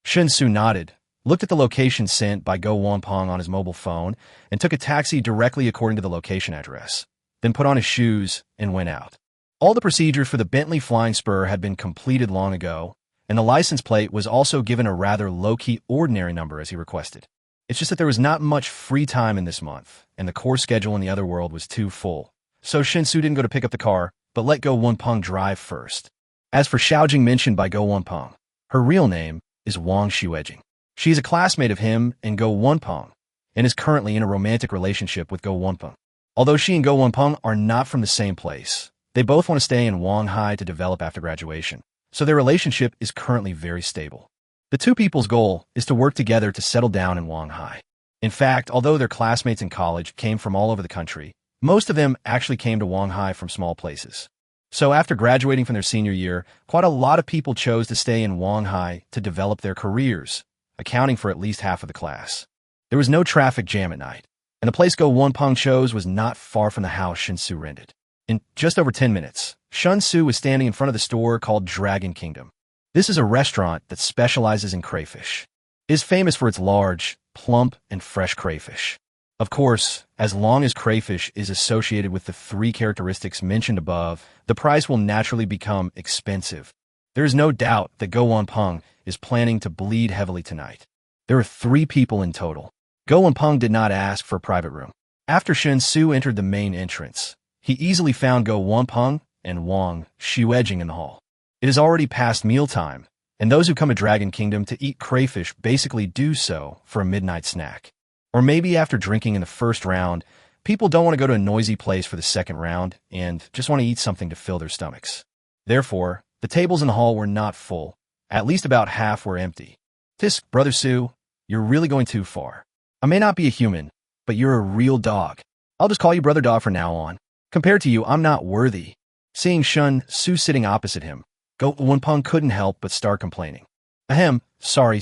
Shen Xu nodded, looked at the location sent by Go Wonpeng on his mobile phone, and took a taxi directly according to the location address, then put on his shoes and went out. All the procedures for the Bentley Flying Spur had been completed long ago, and the license plate was also given a rather low-key ordinary number as he requested. It's just that there was not much free time in this month, and the course schedule in the other world was too full. So Shen Xu didn't go to pick up the car, but let Go Wonpeng drive first. As for Xiaojing mentioned by Go Wonpeng, her real name is Wang Xuejing. She is a classmate of him and Go Wonpeng, and is currently in a romantic relationship with Go Wonpeng. Although she and Go Wonpeng are not from the same place, they both want to stay in Wanghai to develop after graduation, so their relationship is currently very stable. The two people's goal is to work together to settle down in Wanghai. In fact, although their classmates in college came from all over the country, most of them actually came to Wanghai from small places. So after graduating from their senior year, quite a lot of people chose to stay in Wanghai to develop their careers, accounting for at least half of the class. There was no traffic jam at night, and the place Go Wonpeng chose was not far from the house Shen Xu rented. In just over 10 minutes, Shen Xu was standing in front of the store called Dragon Kingdom. This is a restaurant that specializes in crayfish. It is famous for its large, plump, and fresh crayfish. Of course, as long as crayfish is associated with the three characteristics mentioned above, the price will naturally become expensive. There is no doubt that Go Wonpeng is planning to bleed heavily tonight. There are 3 people in total. Go Wonpeng did not ask for a private room. After Shen Xu entered the main entrance, he easily found Go Wonpeng and Wang Xuejing in the hall. It is already past mealtime, and those who come to Dragon Kingdom to eat crayfish basically do so for a midnight snack. Or maybe after drinking in the first round, people don't want to go to a noisy place for the second round and just want to eat something to fill their stomachs. Therefore, the tables in the hall were not full. At least about half were empty. Tisk, Brother Sue, you're really going too far. I may not be a human, but you're a real dog. I'll just call you Brother Dog from now on. Compared to you, I'm not worthy. Seeing Shen Xu sitting opposite him, Go Wonpeng couldn't help but start complaining. Ahem, sorry,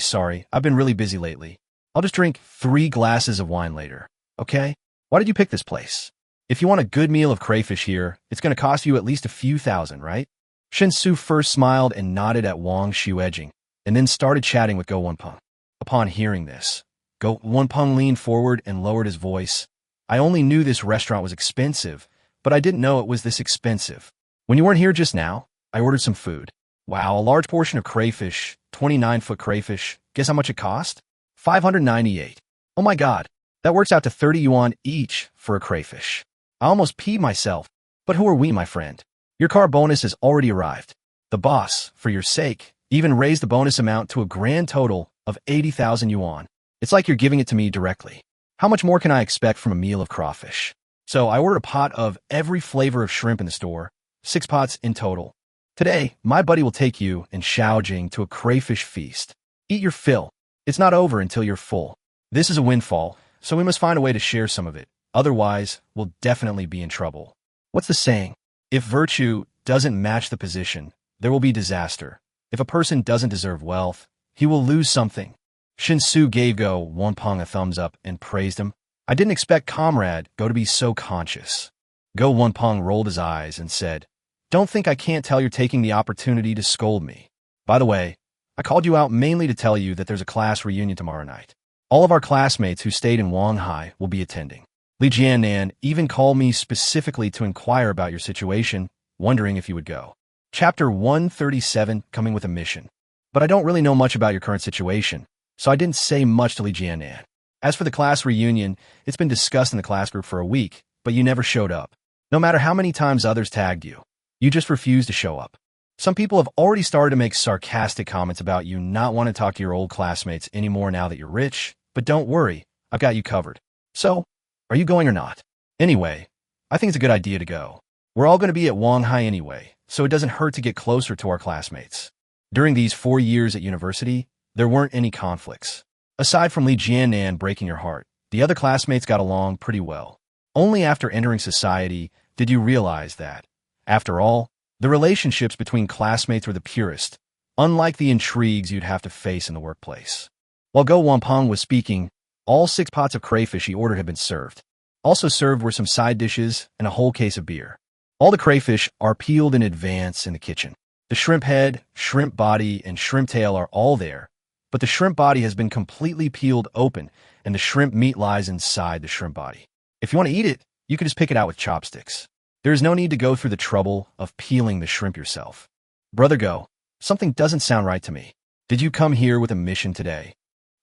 I've been really busy lately. I'll just drink 3 glasses of wine later, okay? Why did you pick this place? If you want a good meal of crayfish here, it's going to cost you at least a few thousand, right? Shen Xu first smiled and nodded at Wang Xuejing, and then started chatting with Go Wonpeng. Upon hearing this, Go Wonpeng leaned forward and lowered his voice. I only knew this restaurant was expensive, but I didn't know it was this expensive. When you weren't here just now, I ordered some food. Wow, a large portion of crayfish, 29-foot crayfish. Guess how much it cost? 598. Oh my god, that works out to 30 yuan each for a crayfish. I almost peed myself. But who are we, my friend? Your car bonus has already arrived. The boss, for your sake, even raised the bonus amount to a grand total of 80,000 yuan. It's like you're giving it to me directly. How much more can I expect from a meal of crawfish? So I ordered a pot of every flavor of shrimp in the store, 6 pots in total. Today, my buddy will take you and Xiaojing to a crayfish feast. Eat your fill. It's not over until you're full. This is a windfall, so we must find a way to share some of it. Otherwise, we'll definitely be in trouble. What's the saying? If virtue doesn't match the position, there will be disaster. If a person doesn't deserve wealth, he will lose something. Shen Xu gave Go Wonpeng a thumbs up and praised him. I didn't expect Comrade Go to be so conscious. Go Wonpeng rolled his eyes and said, Don't think I can't tell you're taking the opportunity to scold me. By the way, I called you out mainly to tell you that there's a class reunion tomorrow night. All of our classmates who stayed in Wanghai will be attending. Li Jiannan even called me specifically to inquire about your situation, wondering if you would go. Chapter 137, Coming with a Mission. But I don't really know much about your current situation, so I didn't say much to Li Jiannan. As for the class reunion, it's been discussed in the class group for a week, but you never showed up. No matter how many times others tagged you, you just refused to show up. Some people have already started to make sarcastic comments about you not wanting to talk to your old classmates anymore now that you're rich, but don't worry, I've got you covered. So, are you going or not? Anyway, I think it's a good idea to go. We're all going to be at Wanghai anyway, so it doesn't hurt to get closer to our classmates. During these 4 years at university, there weren't any conflicts. Aside from Li Jiannan breaking your heart, the other classmates got along pretty well. Only after entering society did you realize that, after all, the relationships between classmates were the purest, unlike the intrigues you'd have to face in the workplace. While Go Wonpeng was speaking, all 6 pots of crayfish he ordered had been served. Also served were some side dishes and a whole case of beer. All the crayfish are peeled in advance in the kitchen. The shrimp head, shrimp body, and shrimp tail are all there, but the shrimp body has been completely peeled open, and the shrimp meat lies inside the shrimp body. If you want to eat it, you can just pick it out with chopsticks. There is no need to go through the trouble of peeling the shrimp yourself. Brother Go, something doesn't sound right to me. Did you come here with a mission today?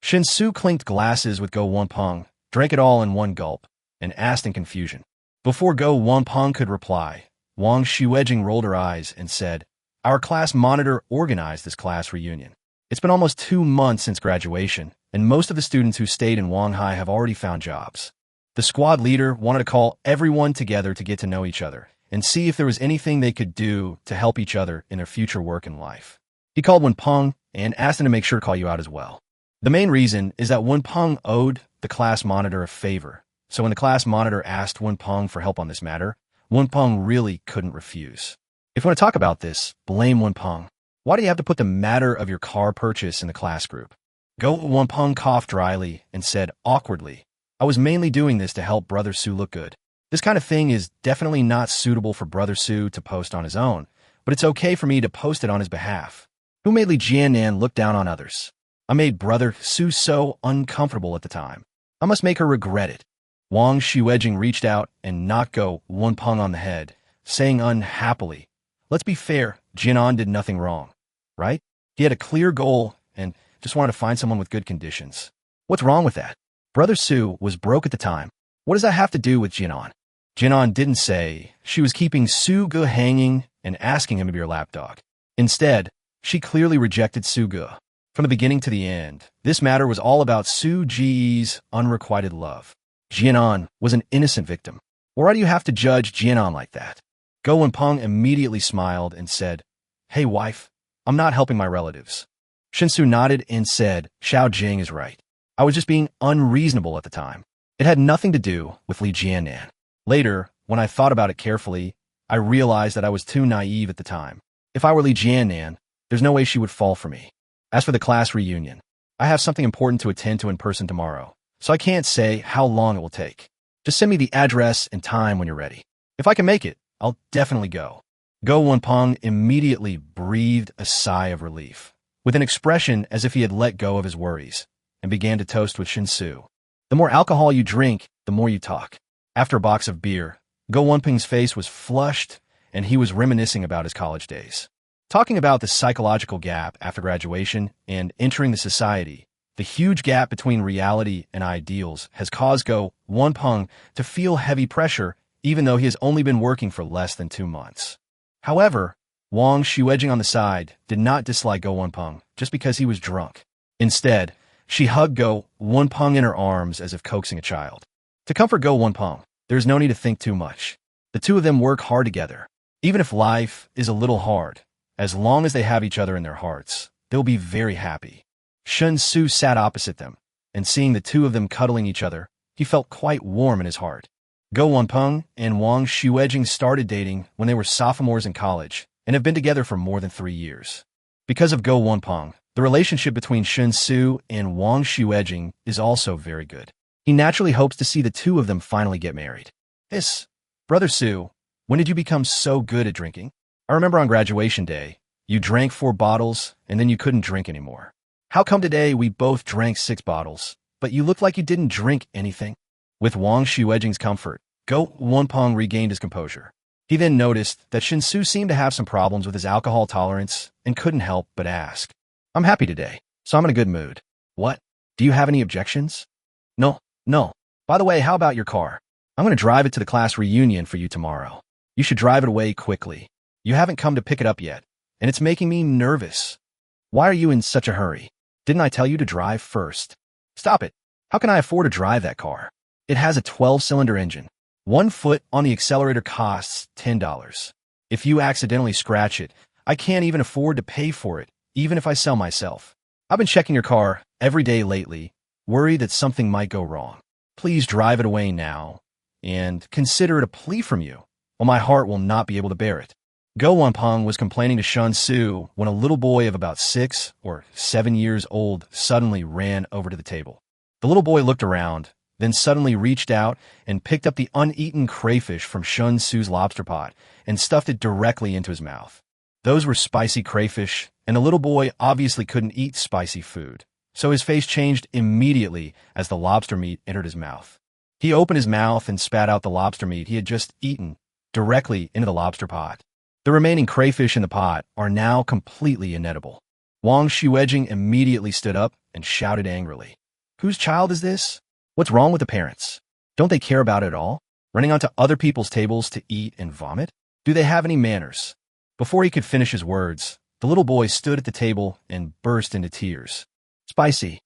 Shen Xu clinked glasses with Go Wonpeng, drank it all in one gulp, and asked in confusion. Before Go Wonpeng could reply, Wang Xuejing rolled her eyes and said, Our class monitor organized this class reunion. It's been almost 2 months since graduation, and most of the students who stayed in Wanghai have already found jobs. The squad leader wanted to call everyone together to get to know each other and see if there was anything they could do to help each other in their future work and life. He called Wenpeng and asked him to make sure to call you out as well. The main reason is that Wenpeng owed the class monitor a favor, so when the class monitor asked Wenpeng for help on this matter, Wenpeng really couldn't refuse. If you want to talk about this, blame Wenpeng. Why do you have to put the matter of your car purchase in the class group? Go Wenpeng coughed dryly and said awkwardly, I was mainly doing this to help Brother Su look good. This kind of thing is definitely not suitable for Brother Su to post on his own, but it's okay for me to post it on his behalf. Who made Li Jiannan look down on others? I made Brother Su so uncomfortable at the time. I must make her regret it. Wang Xuejing reached out and knocked Go Wenpeng on the head, saying unhappily, Let's be fair, Jinan did nothing wrong, right? He had a clear goal and just wanted to find someone with good conditions. What's wrong with that? Brother Su was broke at the time. What does that have to do with Jinan? Jinan didn't say. She was keeping Su Ge hanging and asking him to be her lapdog. Instead, she clearly rejected Su Ge. From the beginning to the end, this matter was all about Su Ji's unrequited love. Jianan was an innocent victim. Why do you have to judge Jianan like that? Go Wenpeng immediately smiled and said, Hey wife, I'm not helping my relatives. Shen Xu nodded and said, Xiao Jing is right. I was just being unreasonable at the time. It had nothing to do with Li Jiannan. Later, when I thought about it carefully, I realized that I was too naive at the time. If I were Li Jiannan, there's no way she would fall for me. As for the class reunion, I have something important to attend to in person tomorrow, so I can't say how long it will take. Just send me the address and time when you're ready. If I can make it, I'll definitely go. Go Wenpeng immediately breathed a sigh of relief, with an expression as if he had let go of his worries, and began to toast with Shen Xu. The more alcohol you drink, the more you talk. After a box of beer, Go Wenpeng's face was flushed, and he was reminiscing about his college days. Talking about the psychological gap after graduation and entering the society, the huge gap between reality and ideals has caused Go Wenpeng to feel heavy pressure even though he has only been working for less than 2 months. However, Wang Xuejing on the side did not dislike Go Wenpeng just because he was drunk. Instead, she hugged Go Wenpeng in her arms as if coaxing a child. To comfort Go Wenpeng, there is no need to think too much. The two of them work hard together. Even if life is a little hard, as long as they have each other in their hearts, they'll be very happy. Shen Xu sat opposite them, and seeing the two of them cuddling each other, he felt quite warm in his heart. Go Wenpeng and Wang Xuejing started dating when they were sophomores in college and have been together for more than 3 years. Because of Go Wenpeng, The relationship between Shen Xu and Wang Xuejing is also very good. He naturally hopes to see the two of them finally get married. Brother Xu, when did you become so good at drinking? I remember on graduation day, you drank 4 bottles and then you couldn't drink anymore. How come today we both drank 6 bottles, but you looked like you didn't drink anything? With Wang Xuejing's comfort, Go Wanpeng regained his composure. He then noticed that Shen Xu seemed to have some problems with his alcohol tolerance and couldn't help but ask. I'm happy today, so I'm in a good mood. What? Do you have any objections? No. By the way, how about your car? I'm going to drive it to the class reunion for you tomorrow. You should drive it away quickly. You haven't come to pick it up yet, and it's making me nervous. Why are you in such a hurry? Didn't I tell you to drive first? Stop it. How can I afford to drive that car? It has a 12-cylinder engine. 1 foot on the accelerator costs $10. If you accidentally scratch it, I can't even afford to pay for it, even if I sell myself. I've been checking your car every day lately, worried that something might go wrong. Please drive it away now, and consider it a plea from you, or my heart will not be able to bear it. Go Wanpeng was complaining to Shen Xu when a little boy of about 6 or 7 years old suddenly ran over to the table. The little boy looked around, then suddenly reached out and picked up the uneaten crayfish from Shen Xu's lobster pot and stuffed it directly into his mouth. Those were spicy crayfish, and the little boy obviously couldn't eat spicy food, so his face changed immediately as the lobster meat entered his mouth. He opened his mouth and spat out the lobster meat he had just eaten directly into the lobster pot. The remaining crayfish in the pot are now completely inedible. Wang Xuejing immediately stood up and shouted angrily. Whose child is this? What's wrong with the parents? Don't they care about it at all? Running onto other people's tables to eat and vomit? Do they have any manners? Before he could finish his words, the little boy stood at the table and burst into tears. Spicy.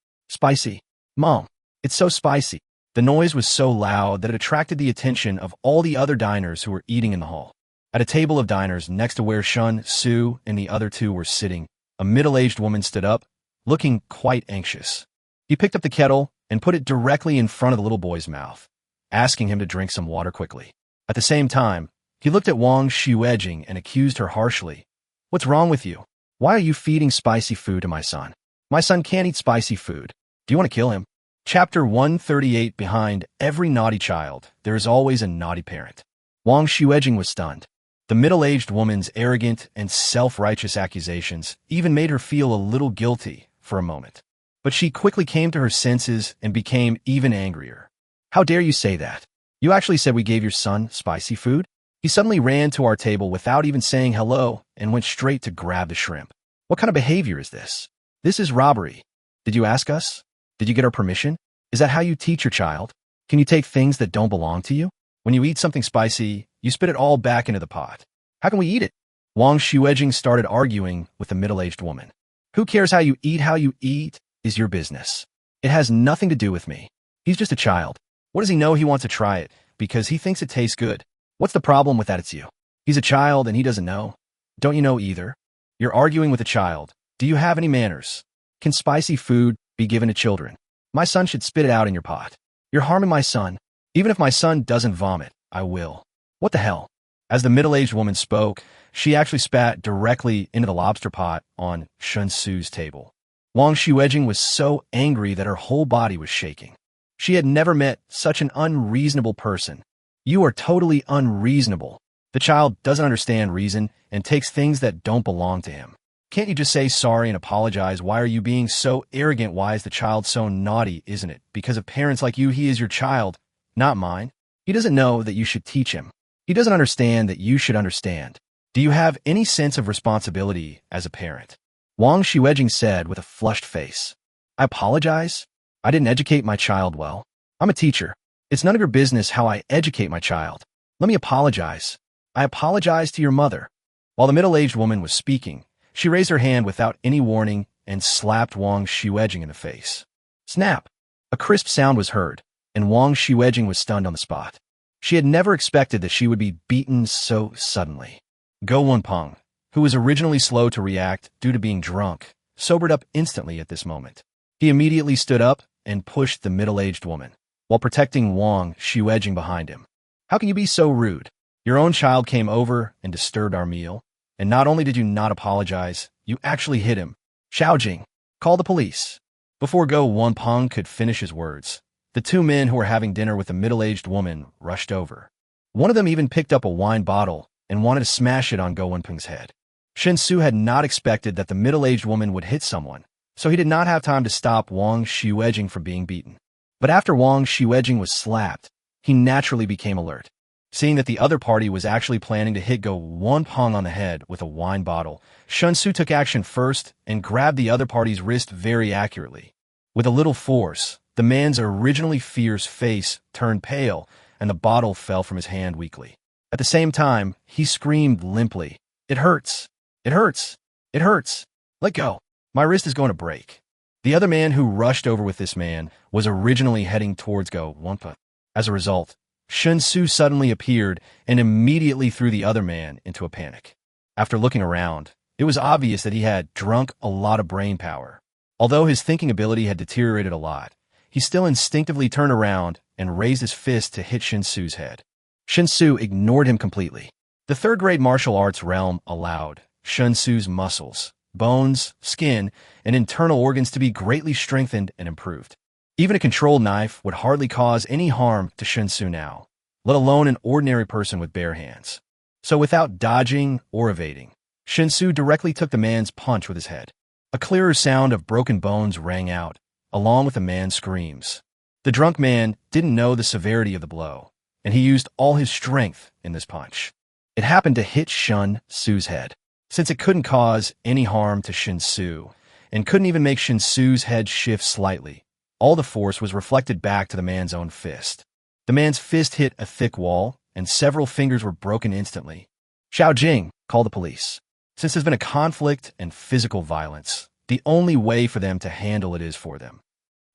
Mom, it's so spicy. The noise was so loud that it attracted the attention of all the other diners who were eating in the hall. At a table of diners next to where Shen Xu and the other two were sitting, a middle-aged woman stood up, looking quite anxious. He picked up the kettle and put it directly in front of the little boy's mouth, asking him to drink some water quickly. At the same time, he looked at Wang Xuejing and accused her harshly. What's wrong with you? Why are you feeding spicy food to my son? My son can't eat spicy food. Do you want to kill him? Chapter 138. Behind every naughty child, there is always a naughty parent. Wang Xuejing was stunned. The middle-aged woman's arrogant and self-righteous accusations even made her feel a little guilty for a moment. But she quickly came to her senses and became even angrier. How dare you say that? You actually said we gave your son spicy food? He suddenly ran to our table without even saying hello and went straight to grab the shrimp. What kind of behavior is this? This is robbery. Did you ask us? Did you get our permission? Is that how you teach your child? Can you take things that don't belong to you? When you eat something spicy, you spit it all back into the pot. How can we eat it? Wang Xuejing started arguing with the middle-aged woman. Who cares how you eat is your business. It has nothing to do with me. He's just a child. What does he know? He wants to try it because he thinks it tastes good. What's the problem with that? It's you. He's a child and he doesn't know. Don't you know either? You're arguing with a child. Do you have any manners? Can spicy food be given to children? My son should spit it out in your pot. You're harming my son. Even if my son doesn't vomit, I will. What the hell? As the middle-aged woman spoke, she actually spat directly into the lobster pot on Shen Xu's table. Wang Xuejing was so angry that her whole body was shaking. She had never met such an unreasonable person. You are totally unreasonable. The child doesn't understand reason and takes things that don't belong to him. Can't you just say sorry and apologize? Why are you being so arrogant? Why is the child so naughty, isn't it? Because of parents like you, he is your child, not mine. He doesn't know that you should teach him. He doesn't understand that you should understand. Do you have any sense of responsibility as a parent? Wang Xuejing said with a flushed face. I apologize. I didn't educate my child well. I'm a teacher. It's none of your business how I educate my child. Let me apologize. I apologize to your mother. While the middle-aged woman was speaking, she raised her hand without any warning and slapped Wang Xuejing in the face. Snap! A crisp sound was heard, and Wang Xuejing was stunned on the spot. She had never expected that she would be beaten so suddenly. Go Wanpeng, who was originally slow to react due to being drunk, sobered up instantly at this moment. He immediately stood up and pushed the middle-aged woman, while protecting Wang Xuejing behind him. How can you be so rude? Your own child came over and disturbed our meal, and not only did you not apologize, you actually hit him. Xiaojing, Call the police. Before Go Wonpeng could finish his words, the two men who were having dinner with the middle-aged woman rushed over. One of them even picked up a wine bottle and wanted to smash it on Go Wonpeng's head. Shen Xu had not expected that the middle-aged woman would hit someone, so he did not have time to stop Wang Xiuejing from being beaten. But after Wang Xiuejing was slapped, he naturally became alert. Seeing that the other party was actually planning to hit Go Wonpeng on the head with a wine bottle, Shen Xu took action first and grabbed the other party's wrist very accurately. With a little force, the man's originally fierce face turned pale and the bottle fell from his hand weakly. At the same time, he screamed limply, "It hurts! It hurts! It hurts! Let go! My wrist is going to break." The other man who rushed over with this man was originally heading towards Go Wonpeng. As a result, Shen Xu suddenly appeared and immediately threw the other man into a panic. After looking around, it was obvious that he had drunk a lot of brain power. Although his thinking ability had deteriorated a lot, he still instinctively turned around and raised his fist to hit Shen Xu's head. Shen Xu ignored him completely. The third-grade martial arts realm allowed Shen Xu's muscles, bones, skin, and internal organs to be greatly strengthened and improved. Even a controlled knife would hardly cause any harm to Shen Xu now, let alone an ordinary person with bare hands. So without dodging or evading, Shen Xu directly took the man's punch with his head. A clearer sound of broken bones rang out, along with the man's screams. The drunk man didn't know the severity of the blow, and he used all his strength in this punch. It happened to hit Shen Xu's head. Since it couldn't cause any harm to Shen Xu, and couldn't even make Shen Xu's head shift slightly, all the force was reflected back to the man's own fist. The man's fist hit a thick wall, and several fingers were broken instantly. Xiao Jing, call the police. Since there's been a conflict and physical violence, the only way for them to handle it is for them.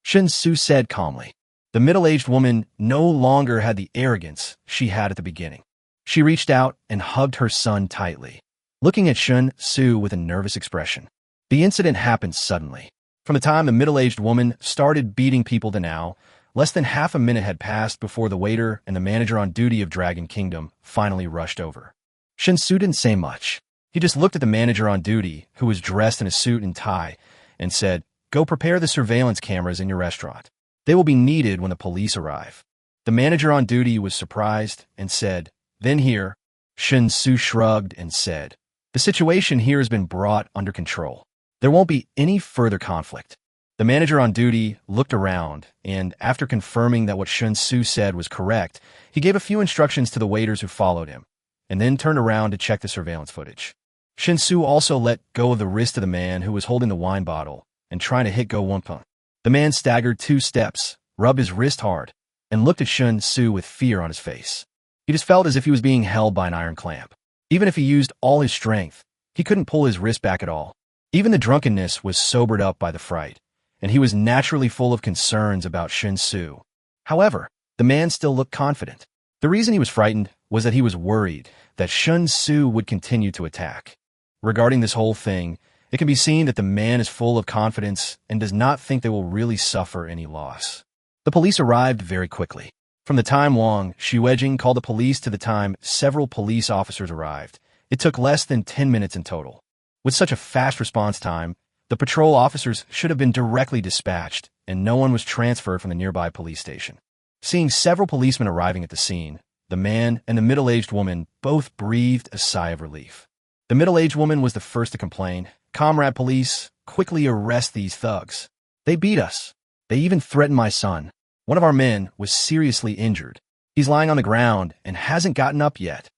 Shen Xu said calmly. The middle-aged woman no longer had the arrogance she had at the beginning. She reached out and hugged her son tightly, looking at Shen Xu with a nervous expression. The incident happened suddenly. From the time the middle-aged woman started beating people to now, less than half a minute had passed before the waiter and the manager on duty of Dragon Kingdom finally rushed over. Shen Xu didn't say much. He just looked at the manager on duty, who was dressed in a suit and tie, and said, "Go prepare the surveillance cameras in your restaurant. They will be needed when the police arrive." The manager on duty was surprised and said, "Then here." Shen Xu shrugged and said, "The situation here has been brought under control. There won't be any further conflict." The manager on duty looked around, and after confirming that what Shen Xu said was correct, he gave a few instructions to the waiters who followed him, and then turned around to check the surveillance footage. Shen Xu also let go of the wrist of the man who was holding the wine bottle and trying to hit Go Wonpeng. The man staggered 2 steps, rubbed his wrist hard, and looked at Shen Xu with fear on his face. He just felt as if he was being held by an iron clamp. Even if he used all his strength, he couldn't pull his wrist back at all. Even the drunkenness was sobered up by the fright, and he was naturally full of concerns about Shen Xu. However, the man still looked confident. The reason he was frightened was that he was worried that Shen Xu would continue to attack. Regarding this whole thing, it can be seen that the man is full of confidence and does not think they will really suffer any loss. The police arrived very quickly. From the time Wang Xiuejing called the police to the time several police officers arrived, it took less than 10 minutes in total. With such a fast response time, the patrol officers should have been directly dispatched, and no one was transferred from the nearby police station. Seeing several policemen arriving at the scene, the man and the middle-aged woman both breathed a sigh of relief. The middle-aged woman was the first to complain. "Comrade police, quickly arrest these thugs. They beat us. They even threatened my son. One of our men was seriously injured. He's lying on the ground and hasn't gotten up yet."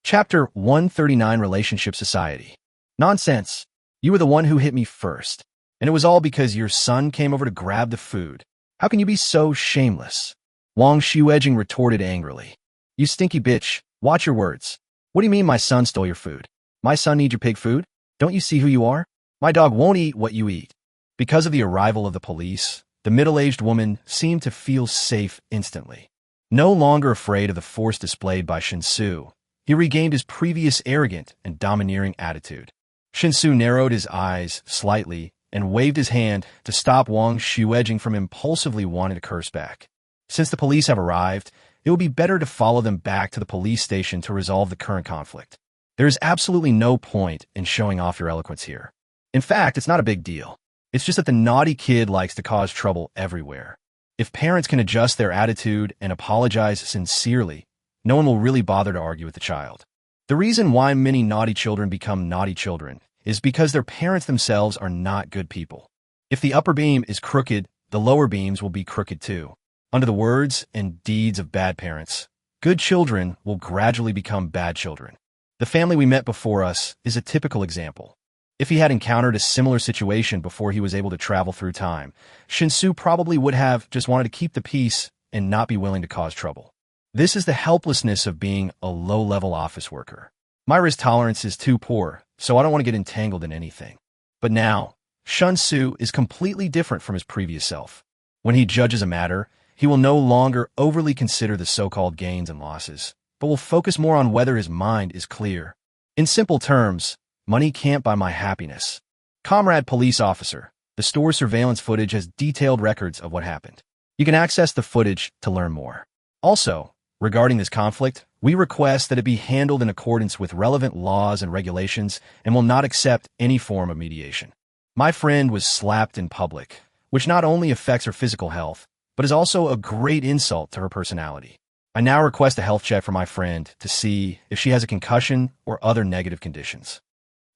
Chapter 139, Relationship Society. "Nonsense. You were the one who hit me first. And it was all because your son came over to grab the food. How can you be so shameless?" Wang Xiuejing retorted angrily. "You stinky bitch. Watch your words. What do you mean my son stole your food? My son needs your pig food? Don't you see who you are? My dog won't eat what you eat." Because of the arrival of the police, the middle-aged woman seemed to feel safe instantly. No longer afraid of the force displayed by Shen Xu, he regained his previous arrogant and domineering attitude. Shen Xu narrowed his eyes slightly and waved his hand to stop Wang Xiuejing from impulsively wanting to curse back. Since the police have arrived, it would be better to follow them back to the police station to resolve the current conflict. There is absolutely no point in showing off your eloquence here. In fact, it's not a big deal. It's just that the naughty kid likes to cause trouble everywhere. If parents can adjust their attitude and apologize sincerely, no one will really bother to argue with the child. The reason why many naughty children become naughty children is because their parents themselves are not good people. If the upper beam is crooked, the lower beams will be crooked too. Under the words and deeds of bad parents, good children will gradually become bad children. The family we met before us is a typical example. If he had encountered a similar situation before he was able to travel through time, Shen Xu probably would have just wanted to keep the peace and not be willing to cause trouble. This is the helplessness of being a low-level office worker. My risk tolerance is too poor, so I don't want to get entangled in anything. But now, Shen Xu is completely different from his previous self. When he judges a matter, he will no longer overly consider the so-called gains and losses, but will focus more on whether his mind is clear. In simple terms, money can't buy my happiness. Comrade police officer, the store's surveillance footage has detailed records of what happened. You can access the footage to learn more. Also, regarding this conflict, we request that it be handled in accordance with relevant laws and regulations and will not accept any form of mediation. My friend was slapped in public, which not only affects her physical health, but is also a great insult to her personality. I now request a health check for my friend to see if she has a concussion or other negative conditions.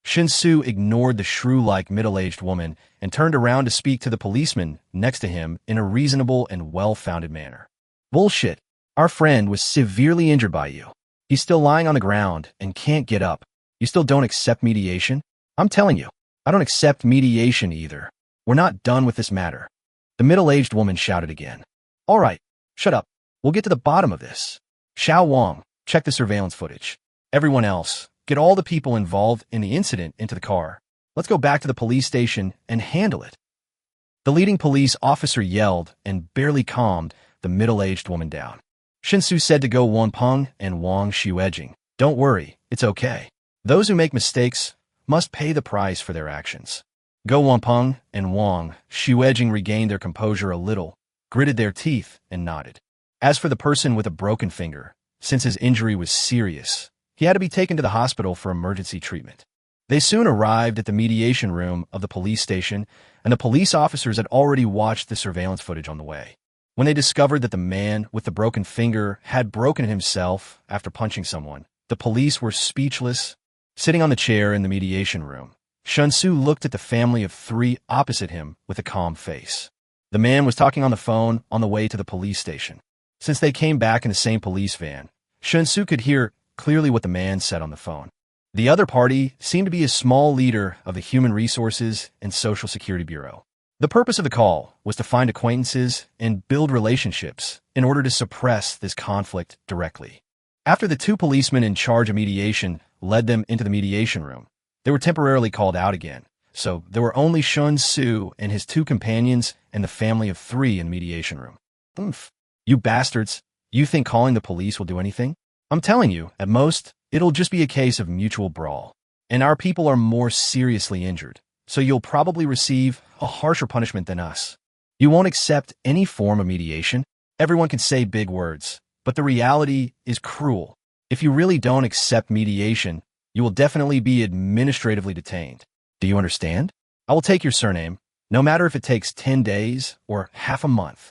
Shen Xu ignored the shrew-like middle-aged woman and turned around to speak to the policeman next to him in a reasonable and well-founded manner. Bullshit. Our friend was severely injured by you. He's still lying on the ground and can't get up. You still don't accept mediation? I'm telling you, I don't accept mediation either. We're not done with this matter. The middle-aged woman shouted again. All right, shut up. We'll get to the bottom of this. Xiao Wang, check the surveillance footage. Everyone else, get all the people involved in the incident into the car. Let's go back to the police station and handle it. The leading police officer yelled and barely calmed the middle-aged woman down. Shen Xu said to Go Wanpeng and Wang Xuejing, don't worry, it's okay. Those who make mistakes must pay the price for their actions. Go Wanpeng and Wang Xuejing regained their composure a little, gritted their teeth, and nodded. As for the person with a broken finger, since his injury was serious, he had to be taken to the hospital for emergency treatment. They soon arrived at the mediation room of the police station, and the police officers had already watched the surveillance footage on the way. When they discovered that the man with the broken finger had broken it himself after punching someone, the police were speechless. Sitting on the chair in the mediation room, Shen Xu looked at the family of three opposite him with a calm face. The man was talking on the phone on the way to the police station. Since they came back in the same police van, Shen Xu could hear clearly what the man said on the phone. The other party seemed to be a small leader of the Human Resources and Social Security Bureau. The purpose of the call was to find acquaintances and build relationships in order to suppress this conflict directly. After the two policemen in charge of mediation led them into the mediation room, they were temporarily called out again, so there were only Shen Xu and his two companions and the family of three in the mediation room. Oomph. You bastards, you think calling the police will do anything? I'm telling you, at most, it'll just be a case of mutual brawl. And our people are more seriously injured, so you'll probably receive a harsher punishment than us. You won't accept any form of mediation. Everyone can say big words, but the reality is cruel. If you really don't accept mediation, you will definitely be administratively detained. Do you understand? I will take your surname, no matter if it takes 10 days or half a month.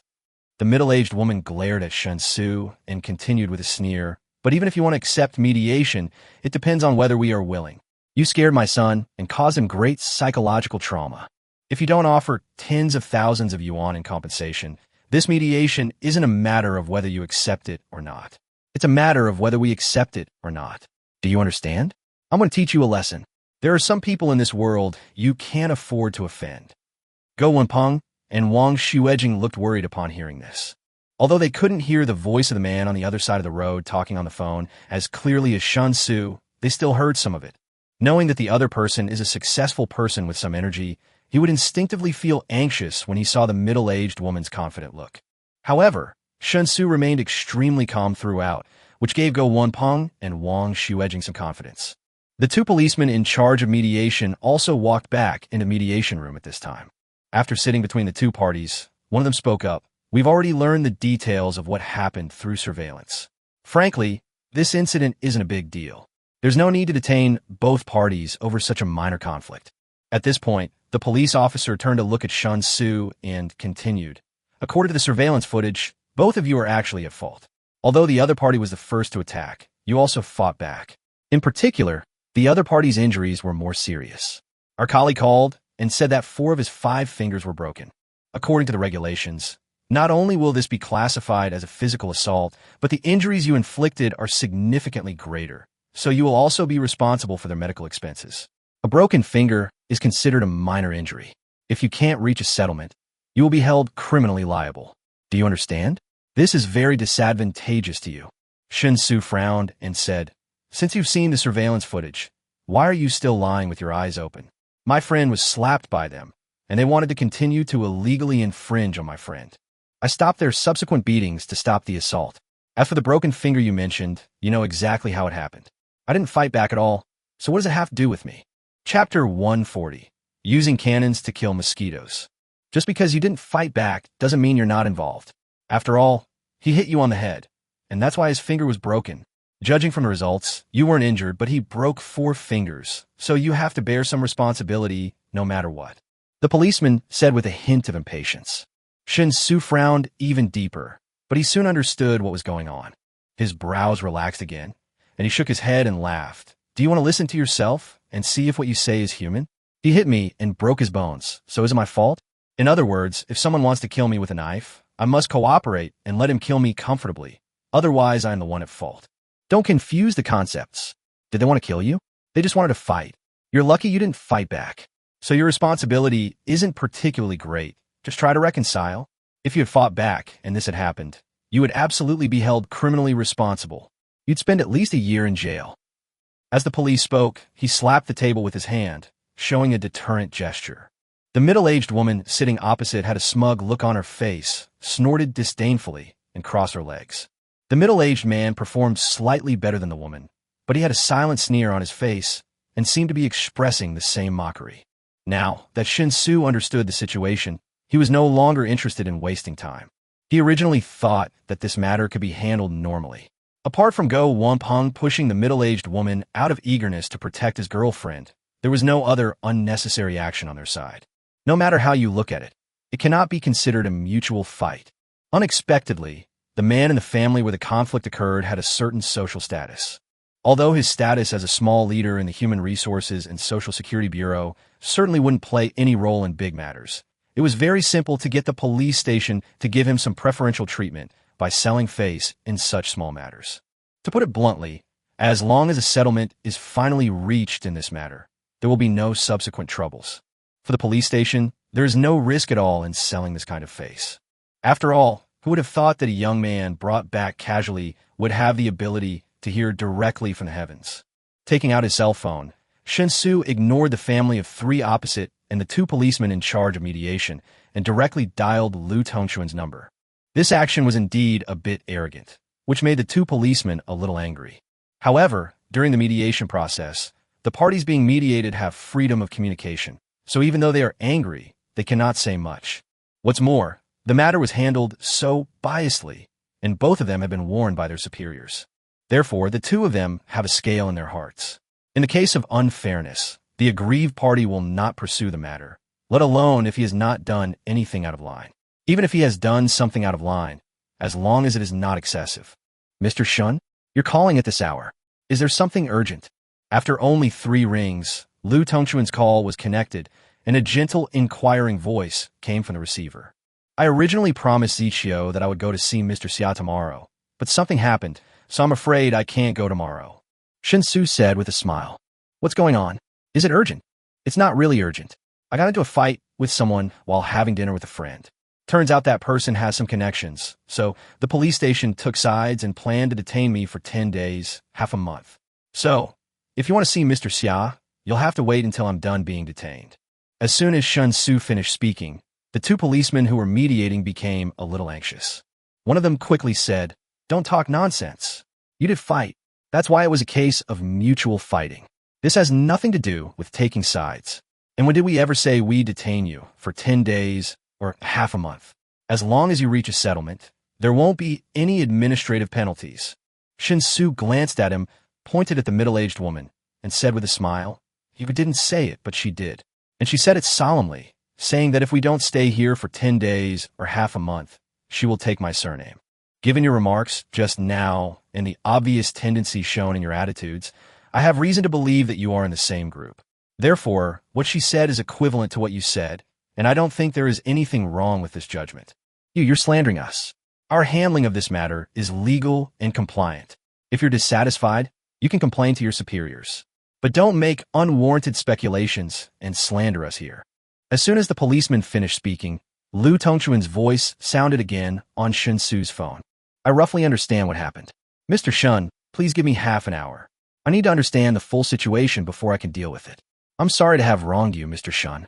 The middle-aged woman glared at Shen Xu and continued with a sneer, but even if you want to accept mediation, it depends on whether we are willing. You scared my son and caused him great psychological trauma. If you don't offer tens of thousands of yuan in compensation, this mediation isn't a matter of whether you accept it or not. It's a matter of whether we accept it or not. Do you understand? I'm going to teach you a lesson. There are some people in this world you can't afford to offend. Go Wenpeng and Wang Xuejing looked worried upon hearing this. Although they couldn't hear the voice of the man on the other side of the road talking on the phone as clearly as Shen Xu, they still heard some of it. Knowing that the other person is a successful person with some energy, he would instinctively feel anxious when he saw the middle-aged woman's confident look. However, Shen Xu remained extremely calm throughout, which gave Go Wenpeng and Wang Xuejing some confidence. The two policemen in charge of mediation also walked back into the mediation room at this time. After sitting between the two parties, one of them spoke up. We've already learned the details of what happened through surveillance. Frankly, this incident isn't a big deal. There's no need to detain both parties over such a minor conflict. At this point, The police officer turned to look at Shen Xu and continued. According to the surveillance footage, both of you are actually at fault. Although the other party was the first to attack, you also fought back. In particular, the other party's injuries were more serious. Our colleague called and said that 4 of his 5 fingers were broken. According to the regulations, not only will this be classified as a physical assault, but the injuries you inflicted are significantly greater, so you will also be responsible for their medical expenses. A broken finger is considered a minor injury. If you can't reach a settlement, you will be held criminally liable. Do you understand? This is very disadvantageous to you. Shen Xu frowned and said, Since you've seen the surveillance footage, why are you still lying with your eyes open? My friend was slapped by them, and they wanted to continue to illegally infringe on my friend. I stopped their subsequent beatings to stop the assault. As for the broken finger you mentioned, you know exactly how it happened. I didn't fight back at all, so what does it have to do with me? Chapter 140. Using cannons to kill mosquitoes. Just because you didn't fight back doesn't mean you're not involved. After all, he hit you on the head, and that's why his finger was broken. Judging from the results, you weren't injured, but he broke 4 fingers, so you have to bear some responsibility no matter what. The policeman said with a hint of impatience. Shen Xu frowned even deeper, but he soon understood what was going on. His brows relaxed again, and he shook his head and laughed. Do you want to listen to yourself and see if what you say is human? He hit me and broke his bones, so is it my fault? In other words, if someone wants to kill me with a knife, I must cooperate and let him kill me comfortably. Otherwise, I am the one at fault. Don't confuse the concepts. Did they want to kill you? They just wanted to fight. You're lucky you didn't fight back. So your responsibility isn't particularly great. Just try to reconcile. If you had fought back and this had happened, you would absolutely be held criminally responsible. You'd spend at least a year in jail. As the police spoke, he slapped the table with his hand, showing a deterrent gesture. The middle-aged woman sitting opposite had a smug look on her face, snorted disdainfully, and crossed her legs. The middle-aged man performed slightly better than the woman, but he had a silent sneer on his face and seemed to be expressing the same mockery. Now that Shen Xu understood the situation, he was no longer interested in wasting time. He originally thought that this matter could be handled normally. Apart from Go Wampeng pushing the middle-aged woman out of eagerness to protect his girlfriend, there was no other unnecessary action on their side. No matter how you look at it, it cannot be considered a mutual fight. Unexpectedly, the man in the family where the conflict occurred had a certain social status. Although his status as a small leader in the Human Resources and Social Security Bureau certainly wouldn't play any role in big matters, it was very simple to get the police station to give him some preferential treatment by selling face in such small matters. To put it bluntly, as long as a settlement is finally reached in this matter, there will be no subsequent troubles. For the police station, there is no risk at all in selling this kind of face. After all, who would have thought that a young man brought back casually would have the ability to hear directly from the heavens? Taking out his cell phone, Shen Xu ignored the family of 3 opposite and the 2 policemen in charge of mediation and directly dialed Lu Tongxuan's number. This action was indeed a bit arrogant, which made the 2 policemen a little angry. However, during the mediation process, the parties being mediated have freedom of communication, so even though they are angry, they cannot say much. What's more, the matter was handled so biasedly, and both of them have been warned by their superiors. Therefore, the 2 of them have a scale in their hearts. In the case of unfairness, the aggrieved party will not pursue the matter, let alone if he has not done anything out of line. Even if he has done something out of line, as long as it is not excessive. Mr. Shun, you're calling at this hour. Is there something urgent? After only 3 rings, Lu Tongxuan's call was connected, and a gentle, inquiring voice came from the receiver. I originally promised Ziqiu that I would go to see Mr. Xia tomorrow, but something happened, so I'm afraid I can't go tomorrow. Shen Xu said with a smile. What's going on? Is it urgent? It's not really urgent. I got into a fight with someone while having dinner with a friend. Turns out that person has some connections, so the police station took sides and planned to detain me for 10 days, half a month. So, if you want to see Mr. Xia, you'll have to wait until I'm done being detained. As soon as Shen Xu finished speaking, the 2 policemen who were mediating became a little anxious. One of them quickly said, Don't talk nonsense. You did fight. That's why it was a case of mutual fighting. This has nothing to do with taking sides. And when did we ever say we detain you for 10 days or half a month? As long as you reach a settlement, there won't be any administrative penalties. Shen Xu glanced at him, pointed at the middle-aged woman, and said with a smile, You didn't say it, but she did. And she said it solemnly, saying that if we don't stay here for 10 days or half a month, she will take my surname. Given your remarks just now and the obvious tendency shown in your attitudes, I have reason to believe that you are in the same group. Therefore, what she said is equivalent to what you said, and I don't think there is anything wrong with this judgment. You're slandering us. Our handling of this matter is legal and compliant. If you're dissatisfied, you can complain to your superiors. But don't make unwarranted speculations and slander us here. As soon as the policeman finished speaking, Lu Tongchuan's voice sounded again on Shen Xu's phone. I roughly understand what happened. Mr. Shun, please give me half an hour. I need to understand the full situation before I can deal with it. I'm sorry to have wronged you, Mr. Shun.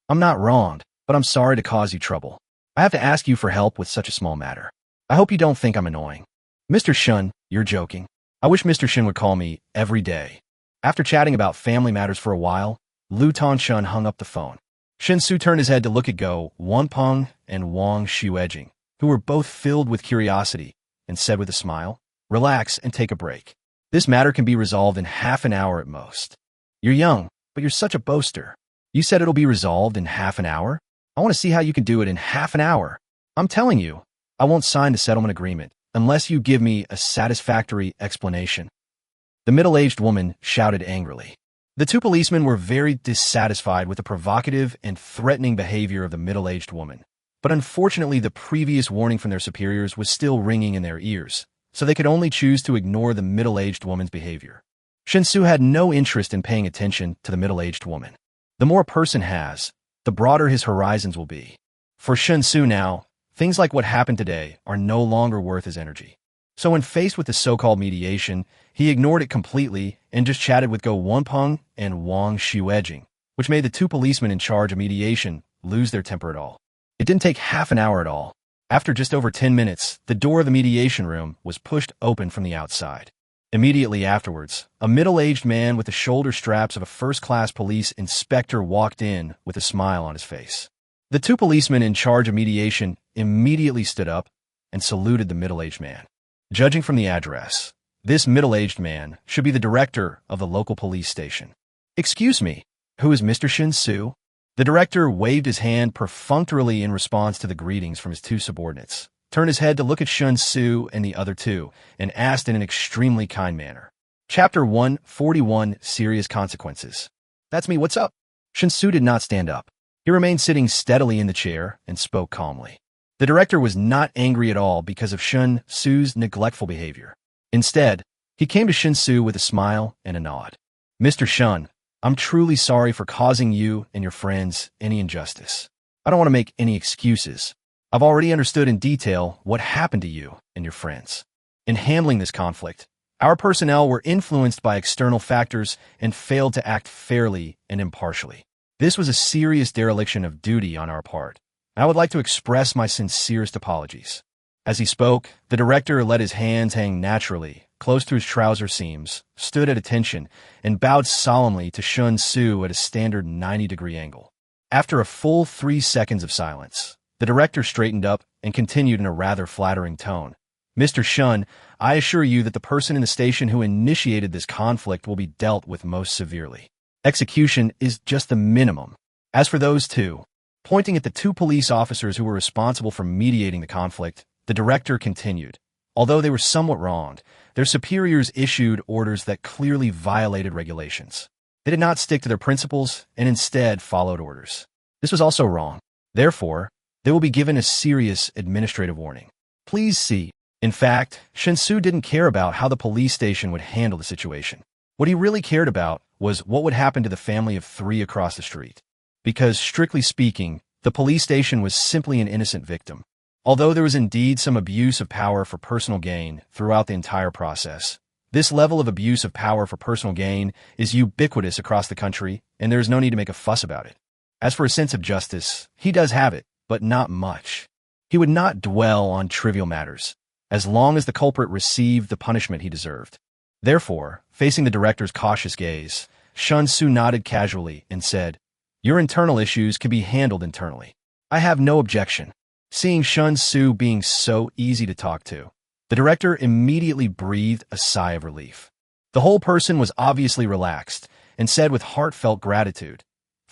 I'm not wronged, but I'm sorry to cause you trouble. I have to ask you for help with such a small matter. I hope you don't think I'm annoying. Mr. Shun, you're joking. I wish Mr. Shin would call me every day. After chatting about family matters for a while, Lu Tongchun hung up the phone. Shen Xu turned his head to look at Go Wanpeng and Wang Xuejing, who were both filled with curiosity, and said with a smile, "Relax and take a break. This matter can be resolved in half an hour at most. You're young, but you're such a boaster. You said it'll be resolved in half an hour? I want to see how you can do it in half an hour. I'm telling you, I won't sign the settlement agreement unless you give me a satisfactory explanation." The middle-aged woman shouted angrily. The two policemen were very dissatisfied with the provocative and threatening behavior of the middle-aged woman, but unfortunately the previous warning from their superiors was still ringing in their ears, so they could only choose to ignore the middle-aged woman's behavior. Shen Xu had no interest in paying attention to the middle-aged woman. The more a person has, the broader his horizons will be. For Shen Xu now, things like what happened today are no longer worth his energy. So when faced with the so-called mediation, he ignored it completely and just chatted with Go Wanpeng and Wang Xuejing, which made the two policemen in charge of mediation lose their temper at all. It didn't take half an hour at all. After just over 10 minutes, the door of the mediation room was pushed open from the outside. Immediately afterwards, a middle-aged man with the shoulder straps of a first-class police inspector walked in with a smile on his face. The two policemen in charge of mediation immediately stood up and saluted the middle-aged man. Judging from the address, this middle-aged man should be the director of the local police station. "Excuse me, who is Mr. Shen Xu?" The director waved his hand perfunctorily in response to the greetings from his two subordinates, turned his head to look at Shen Xu and the other two, and asked in an extremely kind manner. Chapter 141, Serious Consequences. "That's me, what's up?" Shen Xu did not stand up. He remained sitting steadily in the chair and spoke calmly. The director was not angry at all because of Shen Xu's neglectful behavior. Instead, he came to Shen Xu with a smile and a nod. "Mr. Shun, I'm truly sorry for causing you and your friends any injustice. I don't want to make any excuses. I've already understood in detail what happened to you and your friends. In handling this conflict, our personnel were influenced by external factors and failed to act fairly and impartially. This was a serious dereliction of duty on our part. I would like to express my sincerest apologies." As he spoke, the director let his hands hang naturally, close to his trouser seams, stood at attention, and bowed solemnly to Shen Xu at a standard 90-degree angle. After a full 3 seconds of silence, the director straightened up and continued in a rather flattering tone. "Mr. Shun, I assure you that the person in the station who initiated this conflict will be dealt with most severely. Execution is just the minimum. As for those two," pointing at the two police officers who were responsible for mediating the conflict, the director continued, "Although they were somewhat wronged, their superiors issued orders that clearly violated regulations. They did not stick to their principles and instead followed orders. This was also wrong. Therefore, they will be given a serious administrative warning. Please see." In fact, Shen Xu didn't care about how the police station would handle the situation. What he really cared about was what would happen to the family of 3 across the street. Because, strictly speaking, the police station was simply an innocent victim. Although there was indeed some abuse of power for personal gain throughout the entire process, this level of abuse of power for personal gain is ubiquitous across the country, and there is no need to make a fuss about it. As for a sense of justice, he does have it, but not much. He would not dwell on trivial matters, as long as the culprit received the punishment he deserved. Therefore, facing the director's cautious gaze, Shen Xu nodded casually and said, "Your internal issues can be handled internally. I have no objection." Seeing Shen Xu being so easy to talk to, the director immediately breathed a sigh of relief. The whole person was obviously relaxed and said with heartfelt gratitude,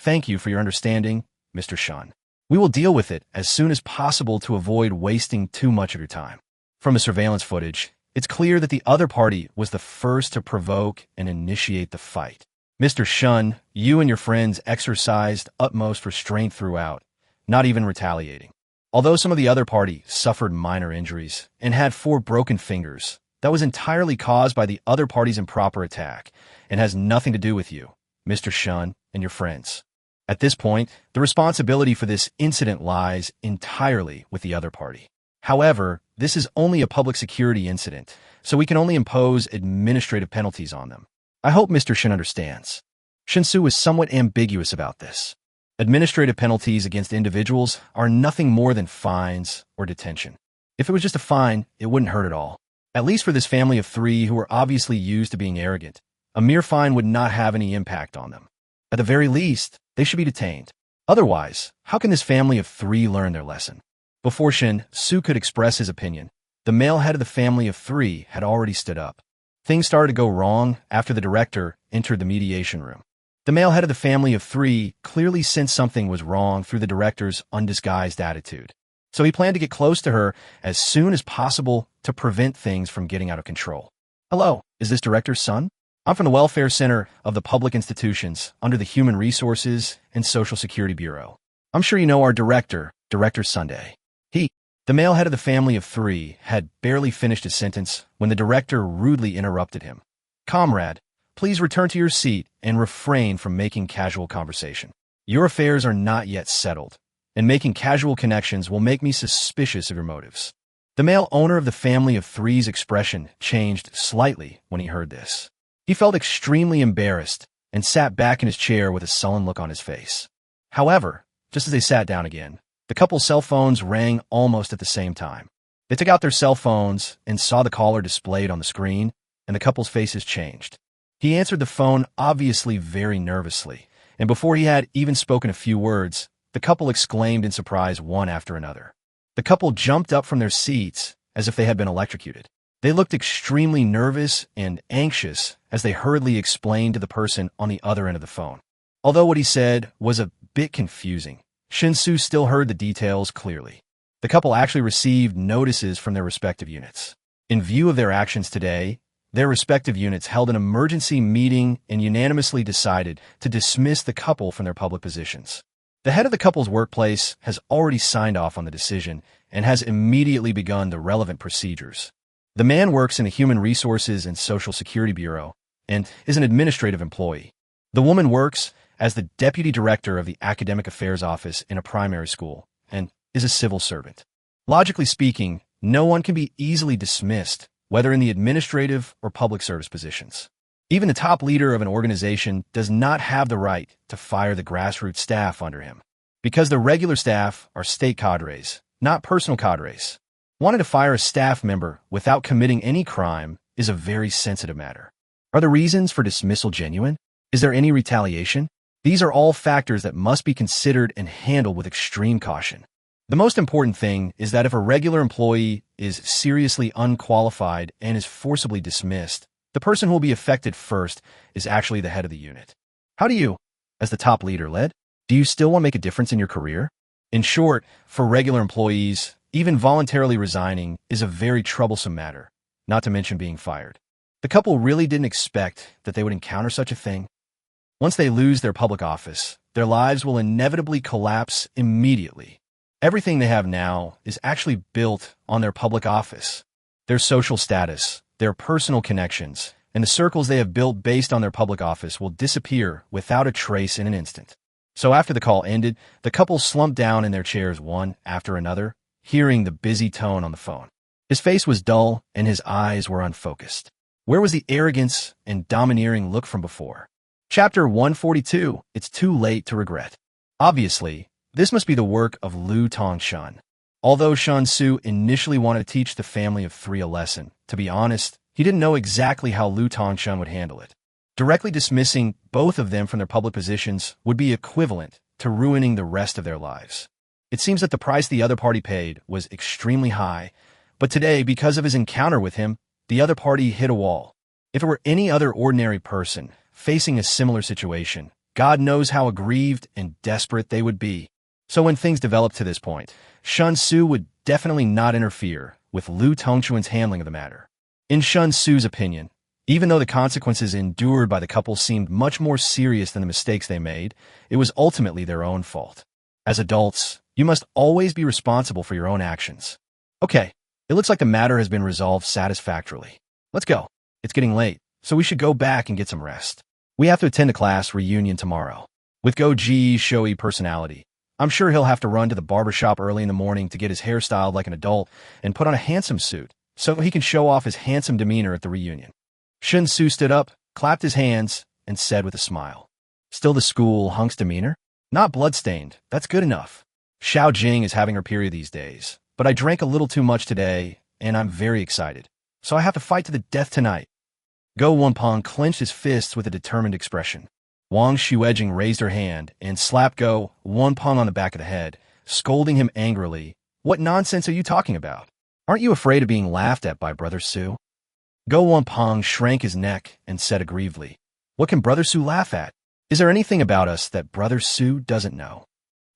Thank you for your understanding, Mr. Shen. We will deal with it as soon as possible to avoid wasting too much of your time. From the surveillance footage, it's clear that the other party was the first to provoke and initiate the fight. Mr. Shen, you and your friends exercised utmost restraint throughout, not even retaliating. Although some of the other party suffered minor injuries and had 4 broken fingers, that was entirely caused by the other party's improper attack and has nothing to do with you, Mr. Shen, and your friends. At this point, the responsibility for this incident lies entirely with the other party. However, this is only a public security incident, so we can only impose administrative penalties on them. I hope Mr. Shen understands. Shen Xu is somewhat ambiguous about this. Administrative penalties against individuals are nothing more than fines or detention. If it was just a fine, it wouldn't hurt at all. At least for this family of 3 who are obviously used to being arrogant, a mere fine would not have any impact on them. At the very least, they should be detained. Otherwise, how can this family of 3 learn their lesson? Before Shen Xu could express his opinion, the male head of the family of 3 had already stood up. Things started to go wrong after the director entered the mediation room. The male head of the family of 3 clearly sensed something was wrong through the director's undisguised attitude. So he planned to get close to her as soon as possible to prevent things from getting out of control. Hello, is this director's son? I'm from the Welfare Center of the Public Institutions under the Human Resources and Social Security Bureau. I'm sure you know our director, Director Sunday. The male head of the family of 3 had barely finished his sentence when the director rudely interrupted him. Comrade, please return to your seat and refrain from making casual conversation. Your affairs are not yet settled, and making casual connections will make me suspicious of your motives. The male owner of the family of 3's expression changed slightly when he heard this. He felt extremely embarrassed and sat back in his chair with a sullen look on his face. However, just as they sat down again, the couple's cell phones rang almost at the same time. They took out their cell phones and saw the caller displayed on the screen, and the couple's faces changed. He answered the phone obviously very nervously, and before he had even spoken a few words, the couple exclaimed in surprise one after another. The couple jumped up from their seats as if they had been electrocuted. They looked extremely nervous and anxious as they hurriedly explained to the person on the other end of the phone. Although what he said was a bit confusing, Shen Xu still heard the details clearly. The couple actually received notices from their respective units. In view of their actions today, their respective units held an emergency meeting and unanimously decided to dismiss the couple from their public positions. The head of the couple's workplace has already signed off on the decision and has immediately begun the relevant procedures. The man works in the Human Resources and Social Security Bureau and is an administrative employee. The woman works as the deputy director of the Academic Affairs Office in a primary school and is a civil servant. Logically speaking, no one can be easily dismissed, whether in the administrative or public service positions. Even the top leader of an organization does not have the right to fire the grassroots staff under him, because the regular staff are state cadres, not personal cadres. Wanting to fire a staff member without committing any crime is a very sensitive matter. Are the reasons for dismissal genuine? Is there any retaliation? These are all factors that must be considered and handled with extreme caution. The most important thing is that if a regular employee is seriously unqualified and is forcibly dismissed, the person who will be affected first is actually the head of the unit. How do you, as the top leader, do you still want to make a difference in your career? In short, for regular employees, even voluntarily resigning is a very troublesome matter, not to mention being fired. The couple really didn't expect that they would encounter such a thing. Once they lose their public office, their lives will inevitably collapse immediately. Everything they have now is actually built on their public office. Their social status, their personal connections, and the circles they have built based on their public office will disappear without a trace in an instant. So after the call ended, the couple slumped down in their chairs one after another, hearing the busy tone on the phone. His face was dull and his eyes were unfocused. Where was the arrogance and domineering look from before? Chapter 142, It's Too Late to Regret. Obviously, this must be the work of Lu Tongshan. Although Shen Xu initially wanted to teach the family of 3 a lesson, to be honest, he didn't know exactly how Lu Tongshan would handle it. Directly dismissing both of them from their public positions would be equivalent to ruining the rest of their lives. It seems that the price the other party paid was extremely high, but today, because of his encounter with him, the other party hit a wall. If it were any other ordinary person facing a similar situation, God knows how aggrieved and desperate they would be. So when things developed to this point, Shen Xu would definitely not interfere with Lu Tongquan's handling of the matter. In Shen Xu's opinion, even though the consequences endured by the couple seemed much more serious than the mistakes they made, it was ultimately their own fault. As adults, you must always be responsible for your own actions. Okay, it looks like the matter has been resolved satisfactorily. Let's go. It's getting late, so we should go back and get some rest. We have to attend a class reunion tomorrow. With Go Ji's showy personality, I'm sure he'll have to run to the barbershop early in the morning to get his hair styled like an adult and put on a handsome suit so he can show off his handsome demeanor at the reunion. Shen Xu stood up, clapped his hands, and said with a smile, "Still the school hunk's demeanor? Not bloodstained, that's good enough. Xiao Jing is having her period these days, but I drank a little too much today, and I'm very excited. So I have to fight to the death tonight." Go Wunpeng clenched his fists with a determined expression. Wang Xuejing raised her hand and slapped Go Wunpeng on the back of the head, scolding him angrily. "What nonsense are you talking about? Aren't you afraid of being laughed at by Brother Su?" Go Wunpeng shrank his neck and said aggrievedly, "What can Brother Su laugh at? Is there anything about us that Brother Su doesn't know?"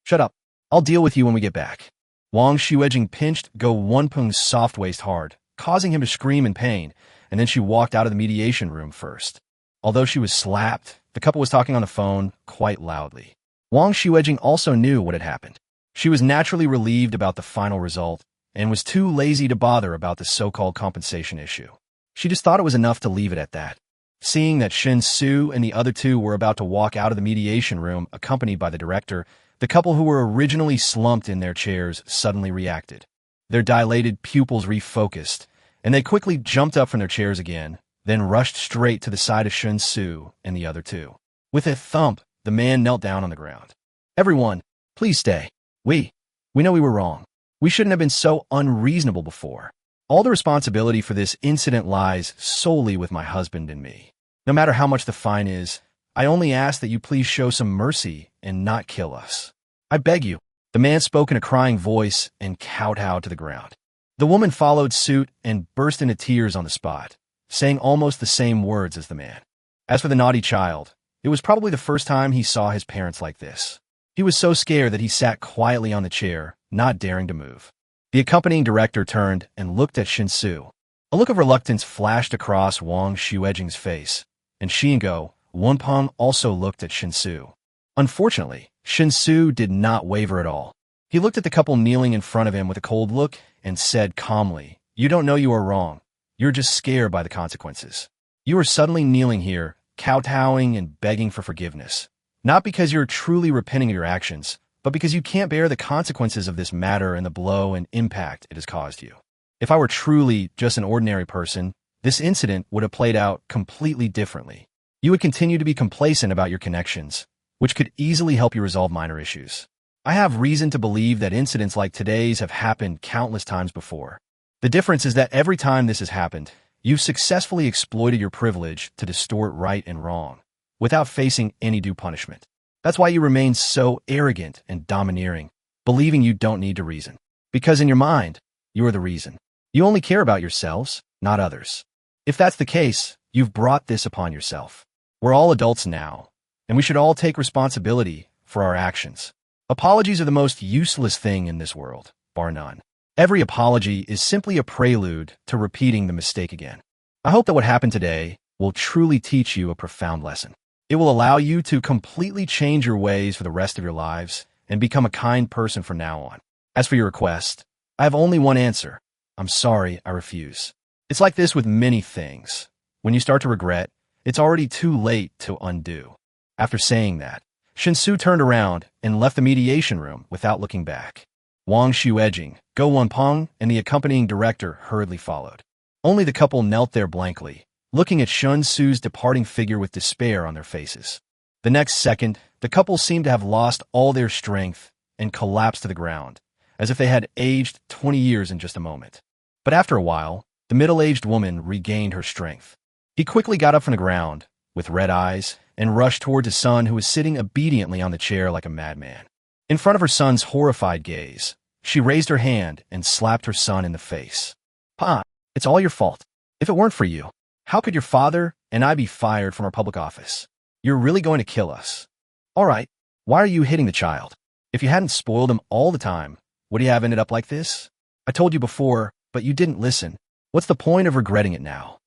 "Shut up. I'll deal with you when we get back." Wang Xuejing pinched Go Wunpeng's soft waist hard, causing him to scream in pain, and then she walked out of the mediation room first. Although she was slapped, the couple was talking on the phone quite loudly. Wang Xuejing also knew what had happened. She was naturally relieved about the final result and was too lazy to bother about the so-called compensation issue. She just thought it was enough to leave it at that. Seeing that Shen Xu and the other two were about to walk out of the mediation room accompanied by the director, the couple who were originally slumped in their chairs suddenly reacted. Their dilated pupils refocused, and they quickly jumped up from their chairs again, then rushed straight to the side of Shen Xu and the other two. With a thump, the man knelt down on the ground. "Everyone, please stay. We know we were wrong. We shouldn't have been so unreasonable before. All the responsibility for this incident lies solely with my husband and me. No matter how much the fine is, I only ask that you please show some mercy and not kill us. I beg you." The man spoke in a crying voice and kowtowed to the ground. The woman followed suit and burst into tears on the spot, saying almost the same words as the man. As for the naughty child, it was probably the first time he saw his parents like this. He was so scared that he sat quietly on the chair, not daring to move. The accompanying director turned and looked at Shen Xu. A look of reluctance flashed across Wang Xuejing's face, and she and Go Wunpeng also looked at Shen Xu. Unfortunately, Shen Xu did not waver at all. He looked at the couple kneeling in front of him with a cold look and said calmly, "You don't know you are wrong. You're just scared by the consequences. You are suddenly kneeling here, kowtowing and begging for forgiveness, not because you're truly repenting of your actions, but because you can't bear the consequences of this matter and the blow and impact it has caused you. If I were truly just an ordinary person, this incident would have played out completely differently. You would continue to be complacent about your connections, which could easily help you resolve minor issues. I have reason to believe that incidents like today's have happened countless times before. The difference is that every time this has happened, you've successfully exploited your privilege to distort right and wrong, without facing any due punishment. That's why you remain so arrogant and domineering, believing you don't need to reason. Because in your mind, you are the reason. You only care about yourselves, not others. If that's the case, you've brought this upon yourself. We're all adults now, and we should all take responsibility for our actions. Apologies are the most useless thing in this world, bar none. Every apology is simply a prelude to repeating the mistake again. I hope that what happened today will truly teach you a profound lesson. It will allow you to completely change your ways for the rest of your lives and become a kind person from now on. As for your request, I have only one answer. I'm sorry, I refuse. It's like this with many things. When you start to regret, it's already too late to undo. After saying that, Shen Xu turned around and left the mediation room without looking back. Wang Xuejing, Go Wunpeng, and the accompanying director hurriedly followed. Only the couple knelt there blankly, looking at Shen Xu's departing figure with despair on their faces. The next second, the couple seemed to have lost all their strength and collapsed to the ground, as if they had aged 20 years in just a moment. But after a while, the middle-aged woman regained her strength. He quickly got up from the ground, with red eyes, and rushed towards his son who was sitting obediently on the chair like a madman. In front of her son's horrified gaze, she raised her hand and slapped her son in the face. "Pa, it's all your fault. If it weren't for you, how could your father and I be fired from our public office? You're really going to kill us. All right, why are you hitting the child? If you hadn't spoiled him all the time, would he have ended up like this? I told you before, but you didn't listen. What's the point of regretting it now?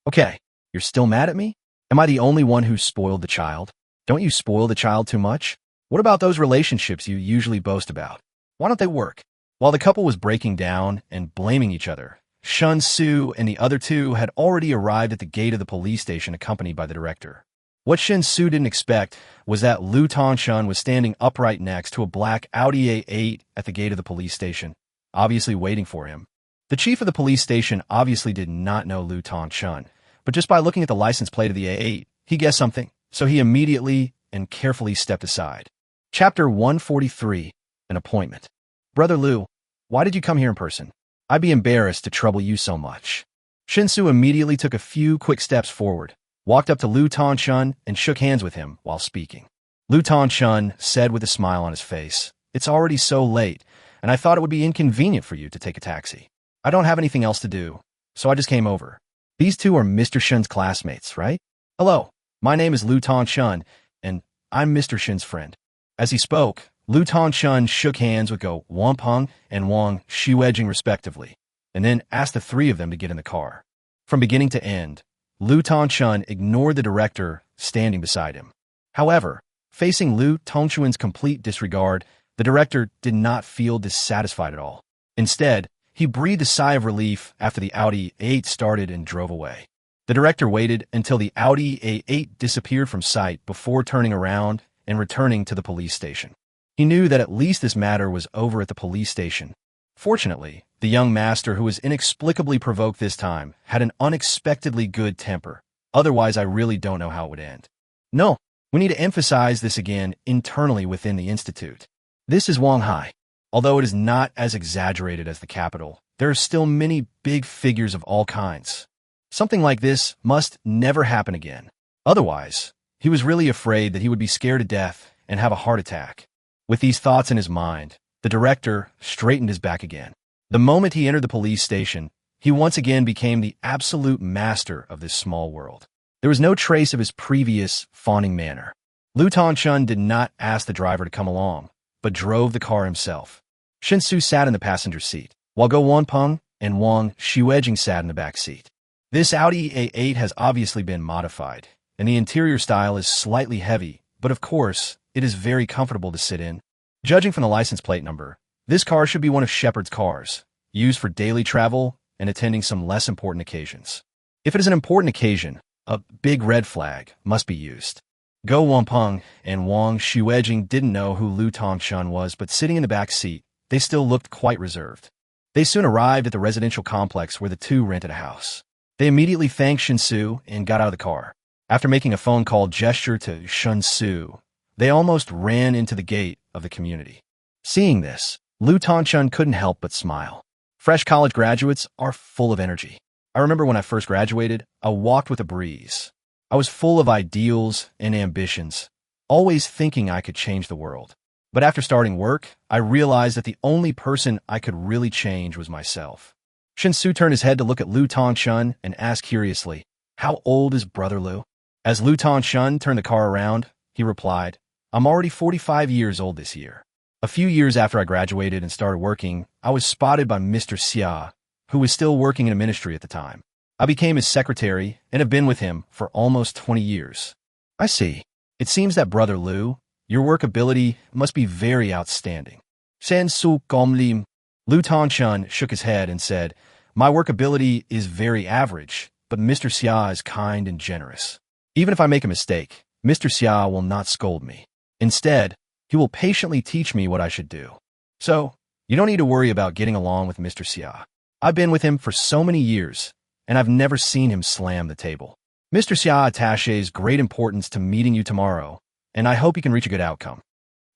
Okay, you're still mad at me? Am I the only one who spoiled the child? Don't you spoil the child too much? What about those relationships you usually boast about? Why don't they work? While the couple was breaking down and blaming each other, Shen Xu and the other two had already arrived at the gate of the police station accompanied by the director. What Shen Xu didn't expect was that Lu Tongshan was standing upright next to a black Audi A8 at the gate of the police station, obviously waiting for him. The chief of the police station obviously did not know Lu Tongshan, but just by looking at the license plate of the A8, he guessed something, so he immediately and carefully stepped aside. Chapter 143, An Appointment. Brother Lu, why did you come here in person? I'd be embarrassed to trouble you so much. Shen Xu immediately took a few quick steps forward, walked up to Lu Tongshan and shook hands with him while speaking. Lu Tongshan said with a smile on his face, "It's already so late, and I thought it would be inconvenient for you to take a taxi. I don't have anything else to do, so I just came over. These two are Mr. Shen's classmates, right? Hello, my name is Lu Tongshan, and I'm Mr. Shen's friend." As he spoke, Lu Tongshan shook hands with Go Wampeng and Wang Xuejing respectively, and then asked the three of them to get in the car. From beginning to end, Lu Tongshan ignored the director standing beside him. However, facing Lu Tongshuan's complete disregard, the director did not feel dissatisfied at all. Instead, he breathed a sigh of relief after the Audi A8 started and drove away. The director waited until the Audi A8 disappeared from sight before turning around and returning to the police station. He knew that at least this matter was over at the police station. Fortunately, the young master who was inexplicably provoked this time had an unexpectedly good temper. Otherwise, I really don't know how it would end. No, we need to emphasize this again internally within the institute. This is Wanghai. Although it is not as exaggerated as the capital, there are still many big figures of all kinds. Something like this must never happen again. Otherwise, he was really afraid that he would be scared to death and have a heart attack. With these thoughts in his mind, the director straightened his back again. The moment he entered the police station, he once again became the absolute master of this small world. There was no trace of his previous fawning manner. Lu Tongshan did not ask the driver to come along, but drove the car himself. Shen Xu sat in the passenger seat, while Go Wampeng and Wang Xuejing sat in the back seat. This Audi A8 has obviously been modified, and the interior style is slightly heavy, but of course, it is very comfortable to sit in. Judging from the license plate number, this car should be one of Shepard's cars, used for daily travel and attending some less important occasions. If it is an important occasion, a big red flag must be used. Go Wampeng and Wang Xuejing didn't know who Lu Tongshan was, but sitting in the back seat, they still looked quite reserved. They soon arrived at the residential complex where the two rented a house. They immediately thanked Shen Xu and got out of the car. After making a phone call gesture to Shen Xu, they almost ran into the gate of the community. Seeing this, Lu Tongshan couldn't help but smile. Fresh college graduates are full of energy. I remember when I first graduated, I walked with a breeze. I was full of ideals and ambitions, always thinking I could change the world. But after starting work, I realized that the only person I could really change was myself. Shen Xu turned his head to look at Lu Tongshan and asked curiously, "How old is Brother Lu?" As Lu Tongshan turned the car around, he replied, "I'm already 45 years old this year." A few years after I graduated and started working, I was spotted by Mr. Xia, who was still working in a ministry at the time. I became his secretary and have been with him for almost 20 years. I see. It seems that Brother Lu, your work ability must be very outstanding. Shen Xu Gomlim. Lu Tongshan shook his head and said, "My work ability is very average, but Mr. Xia is kind and generous. Even if I make a mistake, Mr. Xia will not scold me. Instead, he will patiently teach me what I should do. So, you don't need to worry about getting along with Mr. Xia. I've been with him for so many years, and I've never seen him slam the table. Mr. Xia attaches great importance to meeting you tomorrow, and I hope you can reach a good outcome."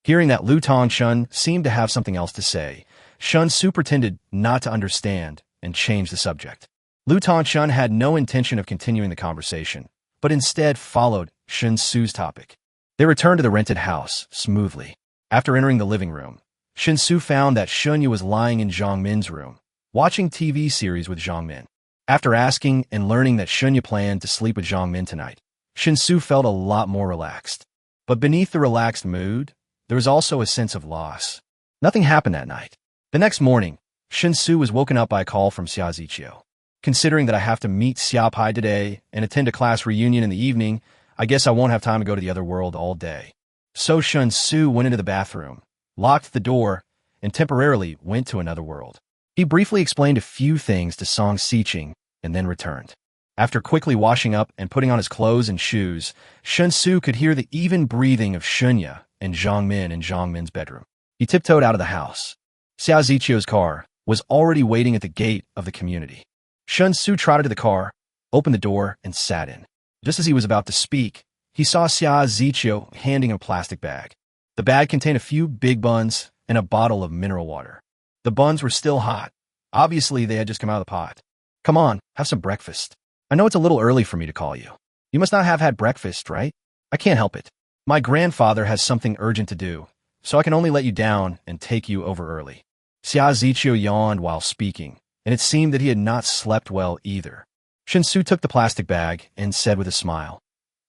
Hearing that Lu Tongshan seemed to have something else to say, Shen Xu pretended not to understand and changed the subject. Lu Tongshan had no intention of continuing the conversation, but instead followed Shen Xu's topic. They returned to the rented house smoothly. After entering the living room, Shen Xu found that Shunyu was lying in Zhang Min's room, watching TV series with Zhang Min. After asking and learning that Shunyu planned to sleep with Zhang Min tonight, Shen Xu felt a lot more relaxed. But beneath the relaxed mood, there was also a sense of loss. Nothing happened that night. The next morning, Shen Xu was woken up by a call from Xia Ziqiu. Considering that I have to meet Xia Pai today and attend a class reunion in the evening, I guess I won't have time to go to the other world all day. So Shen Xu went into the bathroom, locked the door, and temporarily went to another world. He briefly explained a few things to Song Xiqing and then returned. After quickly washing up and putting on his clothes and shoes, Shen Xu could hear the even breathing of Shunya and Zhang Min in Zhang Min's bedroom. He tiptoed out of the house. Xia Ziqiu's car was already waiting at the gate of the community. Shen Xu trotted to the car, opened the door, and sat in. Just as he was about to speak, he saw Xia Ziqiu handing him a plastic bag. The bag contained a few big buns and a bottle of mineral water. The buns were still hot. Obviously, they had just come out of the pot. Come on, have some breakfast. I know it's a little early for me to call you. You must not have had breakfast, right? I can't help it. My grandfather has something urgent to do, so I can only let you down and take you over early. Xia Ziqiu yawned while speaking, and it seemed that he had not slept well either. Shen Xu took the plastic bag and said with a smile,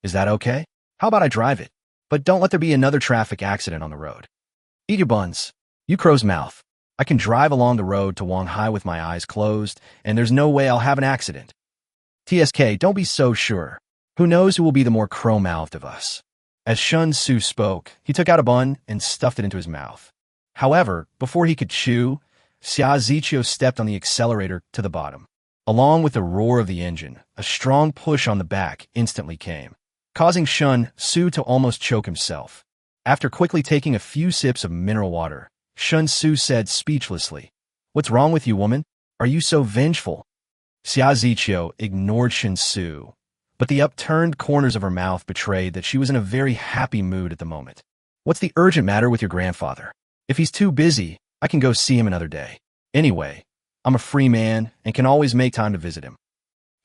"Is that okay? How about I drive it? But don't let there be another traffic accident on the road. Eat your buns. You crow's mouth. I can drive along the road to Wanghai with my eyes closed, and there's no way I'll have an accident. TSK, don't be so sure. Who knows who will be the more crow-mouthed of us?" As Shen Xu spoke, he took out a bun and stuffed it into his mouth. However, before he could chew, Xia Ziqiu stepped on the accelerator to the bottom. Along with the roar of the engine, a strong push on the back instantly came, causing Shen Xu to almost choke himself. After quickly taking a few sips of mineral water, Shen Xu said speechlessly, "What's wrong with you, woman? Are you so vengeful?" Xia Ziqiu ignored Shen Xu, but the upturned corners of her mouth betrayed that she was in a very happy mood at the moment. "What's the urgent matter with your grandfather? If he's too busy, I can go see him another day. Anyway, I'm a free man and can always make time to visit him."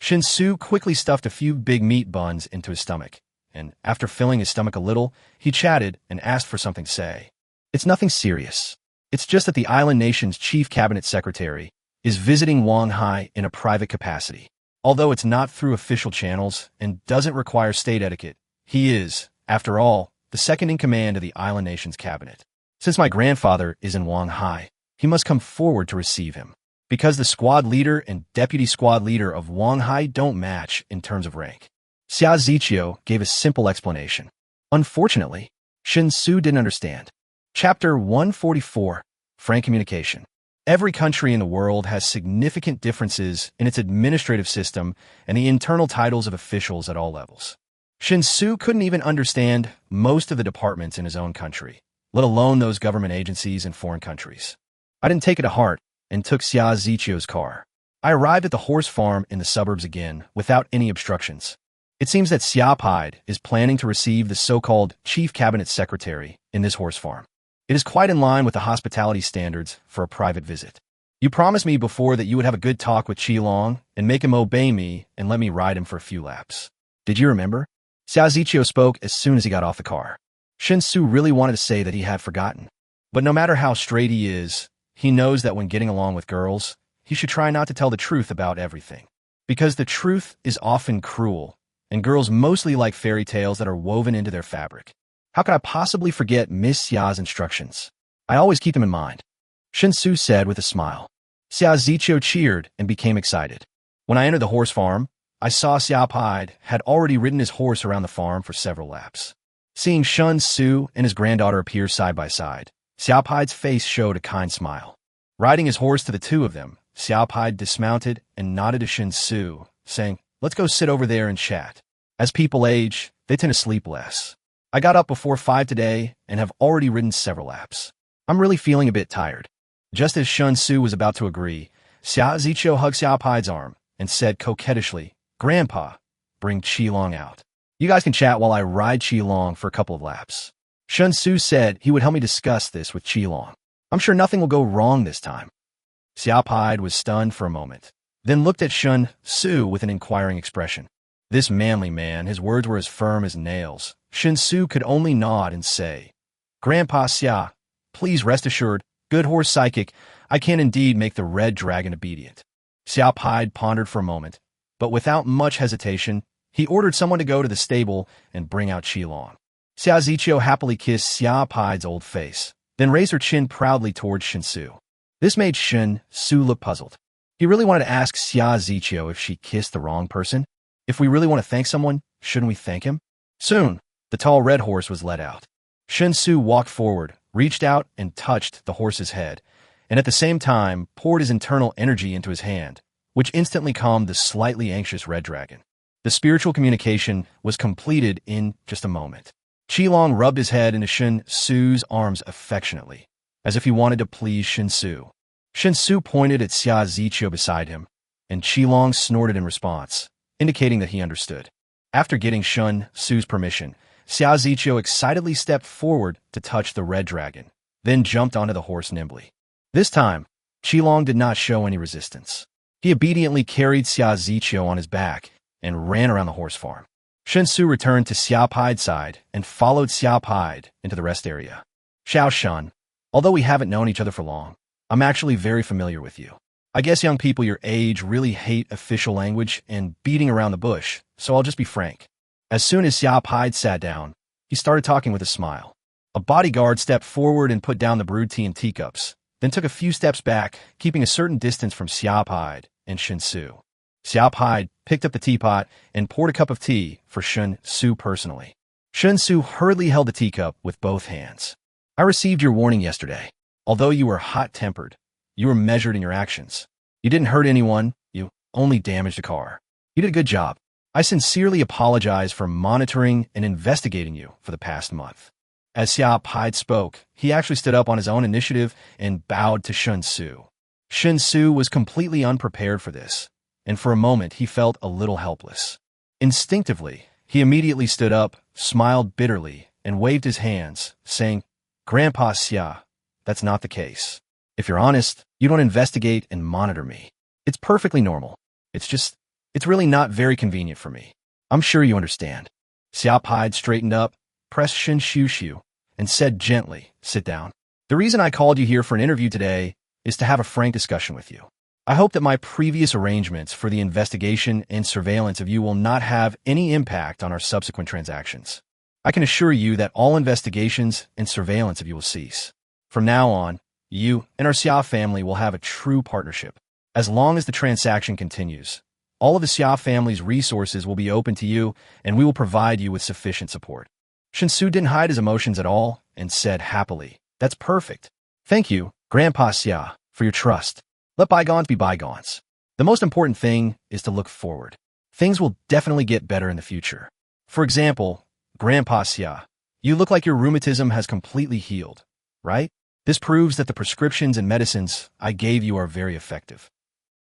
Shen Xu quickly stuffed a few big meat buns into his stomach, and after filling his stomach a little, he chatted and asked for something to say. "It's nothing serious. It's just that the island nation's chief cabinet secretary is visiting Wanghai in a private capacity. Although it's not through official channels and doesn't require state etiquette, he is, after all, the second in command of the island nation's cabinet. Since my grandfather is in Wanghai, he must come forward to receive him, because the squad leader and deputy squad leader of Wanghai don't match in terms of rank." Xia Ziqiu gave a simple explanation. Unfortunately, Shen Xu didn't understand. Chapter 144, Frank Communication. Every country in the world has significant differences in its administrative system and the internal titles of officials at all levels. Shen Xu couldn't even understand most of the departments in his own country, let alone those government agencies in foreign countries. I didn't take it to heart and took Xia Ziqiu's car. I arrived at the horse farm in the suburbs again without any obstructions. It seems that Xia Pai is planning to receive the so-called chief cabinet secretary in this horse farm. It is quite in line with the hospitality standards for a private visit. You promised me before that you would have a good talk with Qi Long and make him obey me and let me ride him for a few laps. Did you remember? Xia Ziqiu spoke as soon as he got off the car. Shen Xu really wanted to say that he had forgotten. But no matter how straight he is, he knows that when getting along with girls, he should try not to tell the truth about everything. Because the truth is often cruel, and girls mostly like fairy tales that are woven into their fabric. How could I possibly forget Miss Xia's instructions? I always keep them in mind. Shen Xu said with a smile. Xia Ziqiu cheered and became excited. When I entered the horse farm, I saw Xia Pai had already ridden his horse around the farm for several laps. Seeing Shen Xu and his granddaughter appear side by side, Xia Pai's face showed a kind smile. Riding his horse to the two of them, Xia Pai dismounted and nodded to Shen Xu, saying, "Let's go sit over there and chat. As people age, they tend to sleep less. I got up before 5 today and have already ridden several laps. I'm really feeling a bit tired." Just as Shen Xu was about to agree, Xia Ziqiu hugged Xia Pai's arm and said coquettishly, "Grandpa, bring Qi Long out. You guys can chat while I ride Qi Long for a couple of laps." Shen Xu said he would help me discuss this with Qi Long. "I'm sure nothing will go wrong this time." Xia Pai was stunned for a moment, then looked at Shen Xu with an inquiring expression. This manly man, his words were as firm as nails. Shen Xu could only nod and say, "Grandpa Xia, please rest assured, good horse psychic, I can indeed make the red dragon obedient." Xia Pai pondered for a moment, but without much hesitation, he ordered someone to go to the stable and bring out Qi Long. Xia Ziqiu happily kissed Xia Pai's old face, then raised her chin proudly towards Shen Xu. This made Shen Xu look puzzled. He really wanted to ask Xia Ziqiu if she kissed the wrong person. If we really want to thank someone, shouldn't we thank him? Soon, the tall red horse was led out. Shen Xu walked forward, reached out and touched the horse's head, and at the same time poured his internal energy into his hand, which instantly calmed the slightly anxious red dragon. The spiritual communication was completed in just a moment. Qilong rubbed his head into Shen Xu's arms affectionately, as if he wanted to please Shen Xu. Shen Xu pointed at Xia Ziqiu beside him, and Qilong snorted in response, indicating that he understood. After getting Shen Xu's permission, Xia Ziqiu excitedly stepped forward to touch the red dragon, then jumped onto the horse nimbly. This time, Qilong did not show any resistance. He obediently carried Xia Ziqiu on his back and ran around the horse farm. Shen Xu returned to Xia Pai's side and followed Xia Pai into the rest area. Xiao Shan, although we haven't known each other for long, I'm actually very familiar with you. I guess young people your age really hate official language and beating around the bush, so I'll just be frank. As soon as Xia Pai sat down, he started talking with a smile. A bodyguard stepped forward and put down the brewed tea in teacups, then took a few steps back, keeping a certain distance from Xia Pai and Shen Xu. Xia Pai picked up the teapot and poured a cup of tea for Shen Xu personally. Shen Xu hurriedly held the teacup with both hands. I received your warning yesterday. Although you were hot-tempered, you were measured in your actions. You didn't hurt anyone, you only damaged a car. You did a good job. I sincerely apologize for monitoring and investigating you for the past month. As Xia Pai spoke, he actually stood up on his own initiative and bowed to Shen Xu. Shen Xu was completely unprepared for this, and for a moment he felt a little helpless. Instinctively, he immediately stood up, smiled bitterly, and waved his hands, saying, "Grandpa Xia, that's not the case. If you're honest, you don't investigate and monitor me. It's perfectly normal. It's really not very convenient for me. I'm sure you understand." Xia Pai straightened up, pressed Shen Xu, and said gently, "Sit down. The reason I called you here for an interview today is to have a frank discussion with you. I hope that my previous arrangements for the investigation and surveillance of you will not have any impact on our subsequent transactions. I can assure you that all investigations and surveillance of you will cease. From now on, you and our Xia family will have a true partnership. As long as the transaction continues, all of the Xia family's resources will be open to you, and we will provide you with sufficient support." Shen Xu didn't hide his emotions at all and said happily, "That's perfect. Thank you, Grandpa Xia, for your trust. Let bygones be bygones. The most important thing is to look forward. Things will definitely get better in the future. For example, Grandpa Xia, you look like your rheumatism has completely healed, right? This proves that the prescriptions and medicines I gave you are very effective."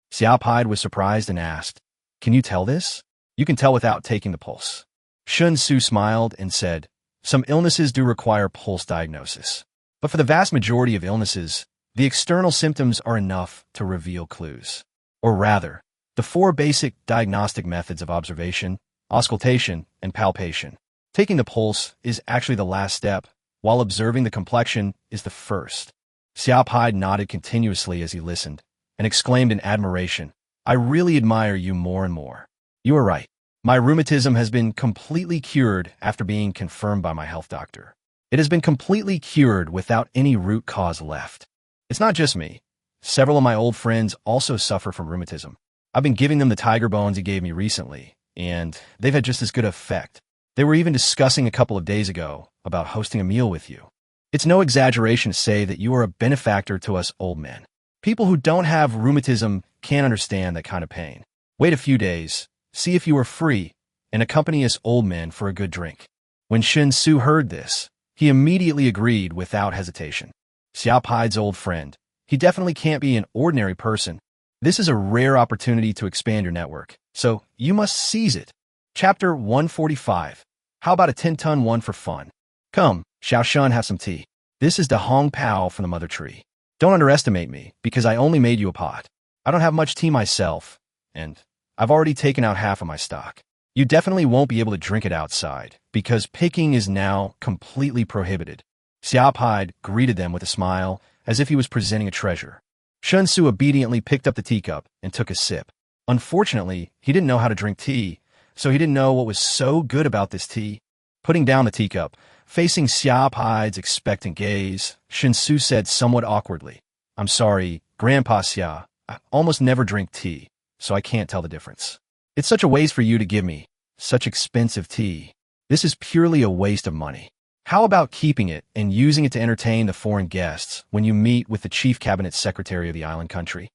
Xia Pai was surprised and asked, "Can you tell this?" "You can tell without taking the pulse." Shen Xu smiled and said, "Some illnesses do require pulse diagnosis. But for the vast majority of illnesses, the external symptoms are enough to reveal clues. Or rather, the 4 basic diagnostic methods of observation, auscultation, and palpation. Taking the pulse is actually the last step, while observing the complexion is the first." Xia Pai nodded continuously as he listened, and exclaimed in admiration, "I really admire you more and more. You are right. My rheumatism has been completely cured after being confirmed by my health doctor. It has been completely cured without any root cause left. It's not just me. Several of my old friends also suffer from rheumatism. I've been giving them the tiger bones he gave me recently, and they've had just as good effect. They were even discussing a couple of days ago about hosting a meal with you. It's no exaggeration to say that you are a benefactor to us old men. People who don't have rheumatism can't understand that kind of pain. Wait a few days, see if you are free, and accompany us old men for a good drink." When Shen Xu heard this, he immediately agreed without hesitation. Xia Pai's old friend, he definitely can't be an ordinary person. This is a rare opportunity to expand your network, so you must seize it. Chapter 145. How about a 10-ton one for fun? Come, Xiao Shun, have some tea. This is the Hong Pao from the mother tree. Don't underestimate me, because I only made you a pot. I don't have much tea myself, and I've already taken out half of my stock. You definitely won't be able to drink it outside, because picking is now completely prohibited." Xia Pai greeted them with a smile, as if he was presenting a treasure. Shen Xu obediently picked up the teacup and took a sip. Unfortunately, he didn't know how to drink tea, so he didn't know what was so good about this tea. Putting down the teacup, Facing Xiao Pai's expectant gaze, Shen Xu said somewhat awkwardly, "I'm sorry, Grandpa Xia, I almost never drink tea, so I can't tell the difference. It's such a waste for you to give me such expensive tea. This is purely a waste of money. How about keeping it and using it to entertain the foreign guests when you meet with the chief cabinet secretary of the island country?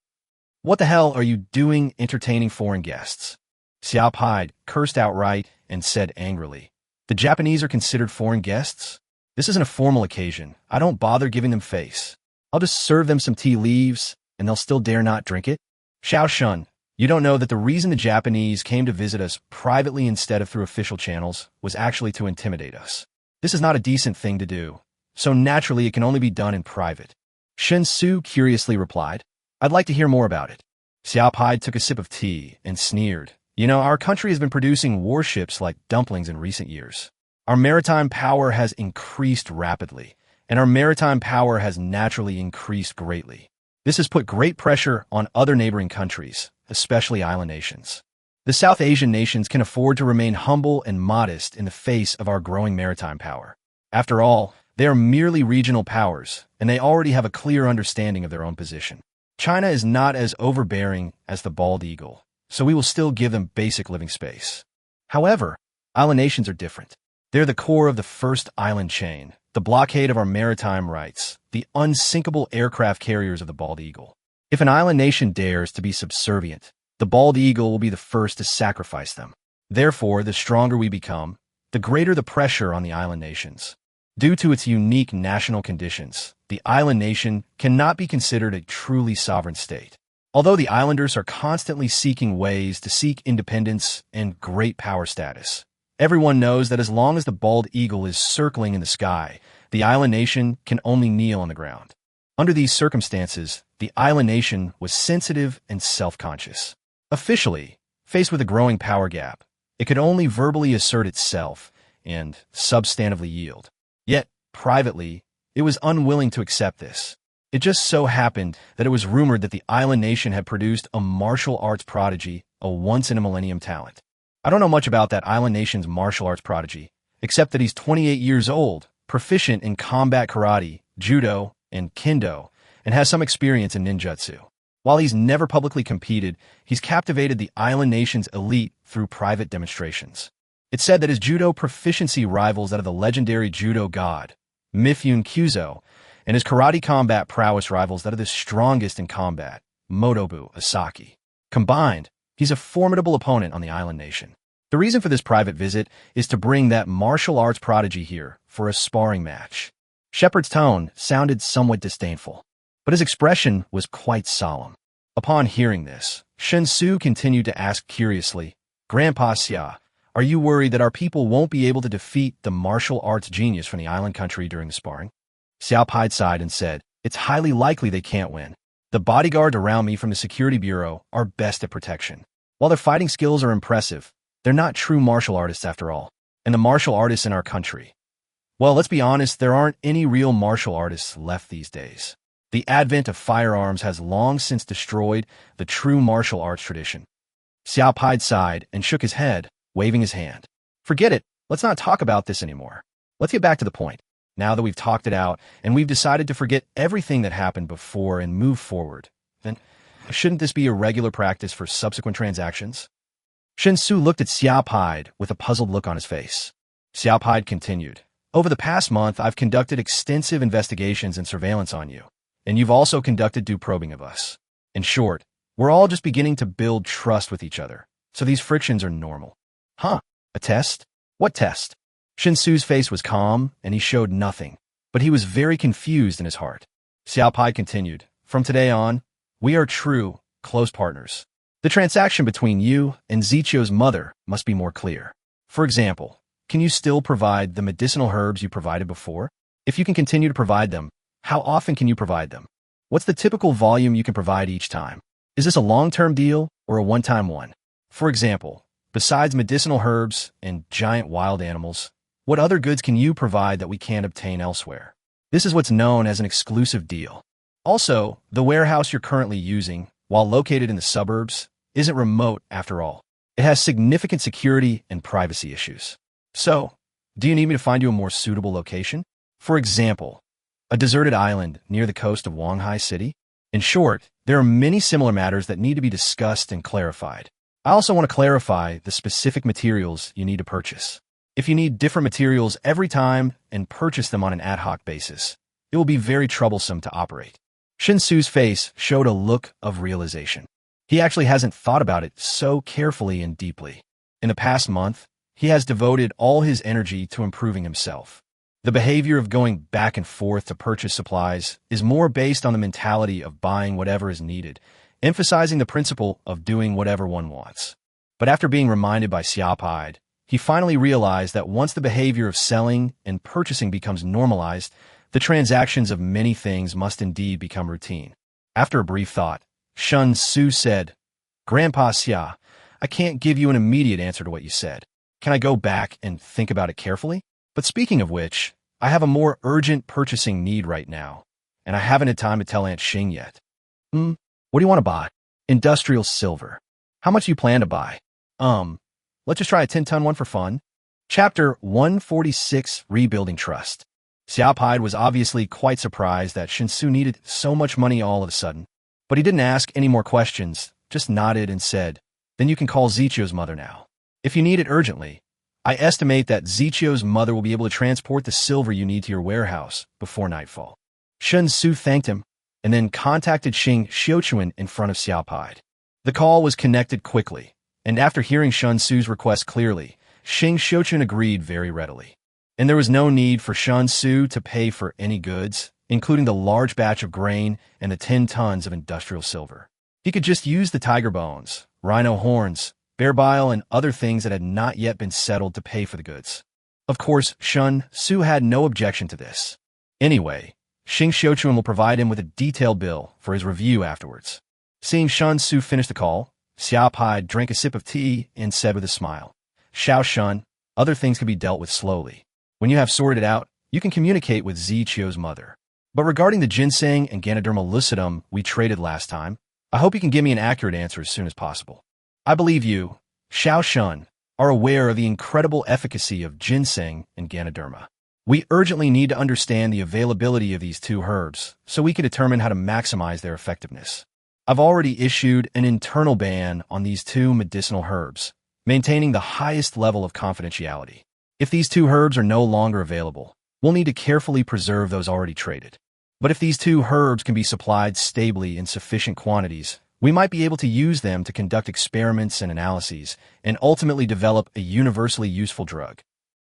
What the hell are you doing entertaining foreign guests?" Xiao Pai cursed outright and said angrily, "The Japanese are considered foreign guests? This isn't a formal occasion. I don't bother giving them face. I'll just serve them some tea leaves, and they'll still dare not drink it? Xiao Shun, you don't know that the reason the Japanese came to visit us privately instead of through official channels was actually to intimidate us. This is not a decent thing to do, so naturally it can only be done in private." Shen Xu curiously replied, "I'd like to hear more about it." Xiao Pai took a sip of tea and sneered, "You know, our country has been producing warships like dumplings in recent years. Our maritime power has increased rapidly, and our maritime power has naturally increased greatly. This has put great pressure on other neighboring countries, especially island nations. The South Asian nations can afford to remain humble and modest in the face of our growing maritime power. After all, they are merely regional powers, and they already have a clear understanding of their own position. China is not as overbearing as the bald eagle, so we will still give them basic living space. However, island nations are different. They're the core of the first island chain, the blockade of our maritime rights, the unsinkable aircraft carriers of the bald eagle. If an island nation dares to be subservient, the bald eagle will be the first to sacrifice them. Therefore, the stronger we become, the greater the pressure on the island nations. Due to its unique national conditions, the island nation cannot be considered a truly sovereign state. Although the islanders are constantly seeking ways to seek independence and great power status, everyone knows that as long as the bald eagle is circling in the sky, the island nation can only kneel on the ground. Under these circumstances, the island nation was sensitive and self-conscious. Officially, faced with a growing power gap, it could only verbally assert itself and substantively yield. Yet, privately, it was unwilling to accept this. It just so happened that it was rumored that the island nation had produced a martial arts prodigy, a once-in-a-millennium talent. I don't know much about that island nation's martial arts prodigy, except that he's 28 years old, proficient in combat karate, judo, and kendo, and has some experience in ninjutsu. While he's never publicly competed, he's captivated the island nation's elite through private demonstrations. It's said that his judo proficiency rivals that of the legendary judo god, Mifune Kyuzo, and his karate combat prowess rivals that of the strongest in combat, Motobu Asaki. Combined, he's a formidable opponent on the island nation. The reason for this private visit is to bring that martial arts prodigy here for a sparring match. Shepard's tone sounded somewhat disdainful, but his expression was quite solemn. Upon hearing this, Shen Xu continued to ask curiously, "Grandpa Xia, are you worried that our people won't be able to defeat the martial arts genius from the island country during the sparring?" Xiao Pai sighed and said, "It's highly likely they can't win. The bodyguards around me from the Security Bureau are best at protection. While their fighting skills are impressive, they're not true martial artists after all. And the martial artists in our country, well, let's be honest, there aren't any real martial artists left these days. The advent of firearms has long since destroyed the true martial arts tradition." Xiao Pai sighed and shook his head, waving his hand. "Forget it. Let's not talk about this anymore. Let's get back to the point. Now that we've talked it out and we've decided to forget everything that happened before and move forward, then shouldn't this be a regular practice for subsequent transactions?" Shen Xu looked at Xiao Pai with a puzzled look on his face. Xiao Pai continued, "Over the past month, I've conducted extensive investigations and surveillance on you, and you've also conducted due probing of us. In short, we're all just beginning to build trust with each other, so these frictions are normal." "Huh? A test? What test?" Shen Xu's face was calm, and he showed nothing, but he was very confused in his heart. Xiao Pai continued, "From today on, we are true, close partners. The transaction between you and Zichio's mother must be more clear. For example, can you still provide the medicinal herbs you provided before? If you can continue to provide them, how often can you provide them? What's the typical volume you can provide each time? Is this a long-term deal or a one-time one? For example, besides medicinal herbs and giant wild animals, what other goods can you provide that we can't obtain elsewhere? This is what's known as an exclusive deal. Also, the warehouse you're currently using, while located in the suburbs, isn't remote after all. It has significant security and privacy issues. So, Do you need me to find you a more suitable location? For example, a deserted island near the coast of Wanghai City? In short, there are many similar matters that need to be discussed and clarified. I also want to clarify the specific materials you need to purchase. If you need different materials every time and purchase them on an ad hoc basis, it will be very troublesome to operate. Shen Xu's face showed a look of realization. He actually hasn't thought about it so carefully and deeply. In the past month, he has devoted all his energy to improving himself. The behavior of going back and forth to purchase supplies is more based on the mentality of buying whatever is needed, emphasizing the principle of doing whatever one wants. But after being reminded by Xiaopide, he finally realized that once the behavior of selling and purchasing becomes normalized, the transactions of many things must indeed become routine. After a brief thought, Shen Xu said, "Grandpa Xia, I can't give you an immediate answer to what you said. Can I go back and think about it carefully? But speaking of which, I have a more urgent purchasing need right now, and I haven't had time to tell Aunt Xing yet." What do you want to buy? Industrial silver. How much do you plan to buy? Let's just try a 10-ton one for fun. Chapter 146, Rebuilding Trust. Xiaopide was obviously quite surprised that Shen Xu needed so much money all of a sudden, but he didn't ask any more questions, just nodded and said, "Then you can call Zichio's mother now. If you need it urgently, I estimate that Zichio's mother will be able to transport the silver you need to your warehouse before nightfall." Shen Xu thanked him, and then contacted Shen Xiuquan in front of Xiaopide. The call was connected quickly, and after hearing Shen Xu's request clearly, Shen Xiuquan agreed very readily. And there was no need for Shen Xu to pay for any goods, including the large batch of grain and the 10 tons of industrial silver. He could just use the tiger bones, rhino horns, bear bile, and other things that had not yet been settled to pay for the goods. Of course, Shen Xu had no objection to this. Anyway, Shen Xiuquan will provide him with a detailed bill for his review afterwards. Seeing Shen Xu finish the call, Xiaopide drank a sip of tea and said with a smile, "Xiao Shen, other things can be dealt with slowly. When you have sorted it out, you can communicate with Zichio's mother. But regarding the ginseng and Ganoderma lucidum we traded last time, I hope you can give me an accurate answer as soon as possible. I believe you, Xiao Shen, are aware of the incredible efficacy of ginseng and Ganoderma. We urgently need to understand the availability of these two herbs so we can determine how to maximize their effectiveness. I've already issued an internal ban on these two medicinal herbs, maintaining the highest level of confidentiality. If these two herbs are no longer available, we'll need to carefully preserve those already traded. But if these two herbs can be supplied stably in sufficient quantities, we might be able to use them to conduct experiments and analyses and ultimately develop a universally useful drug."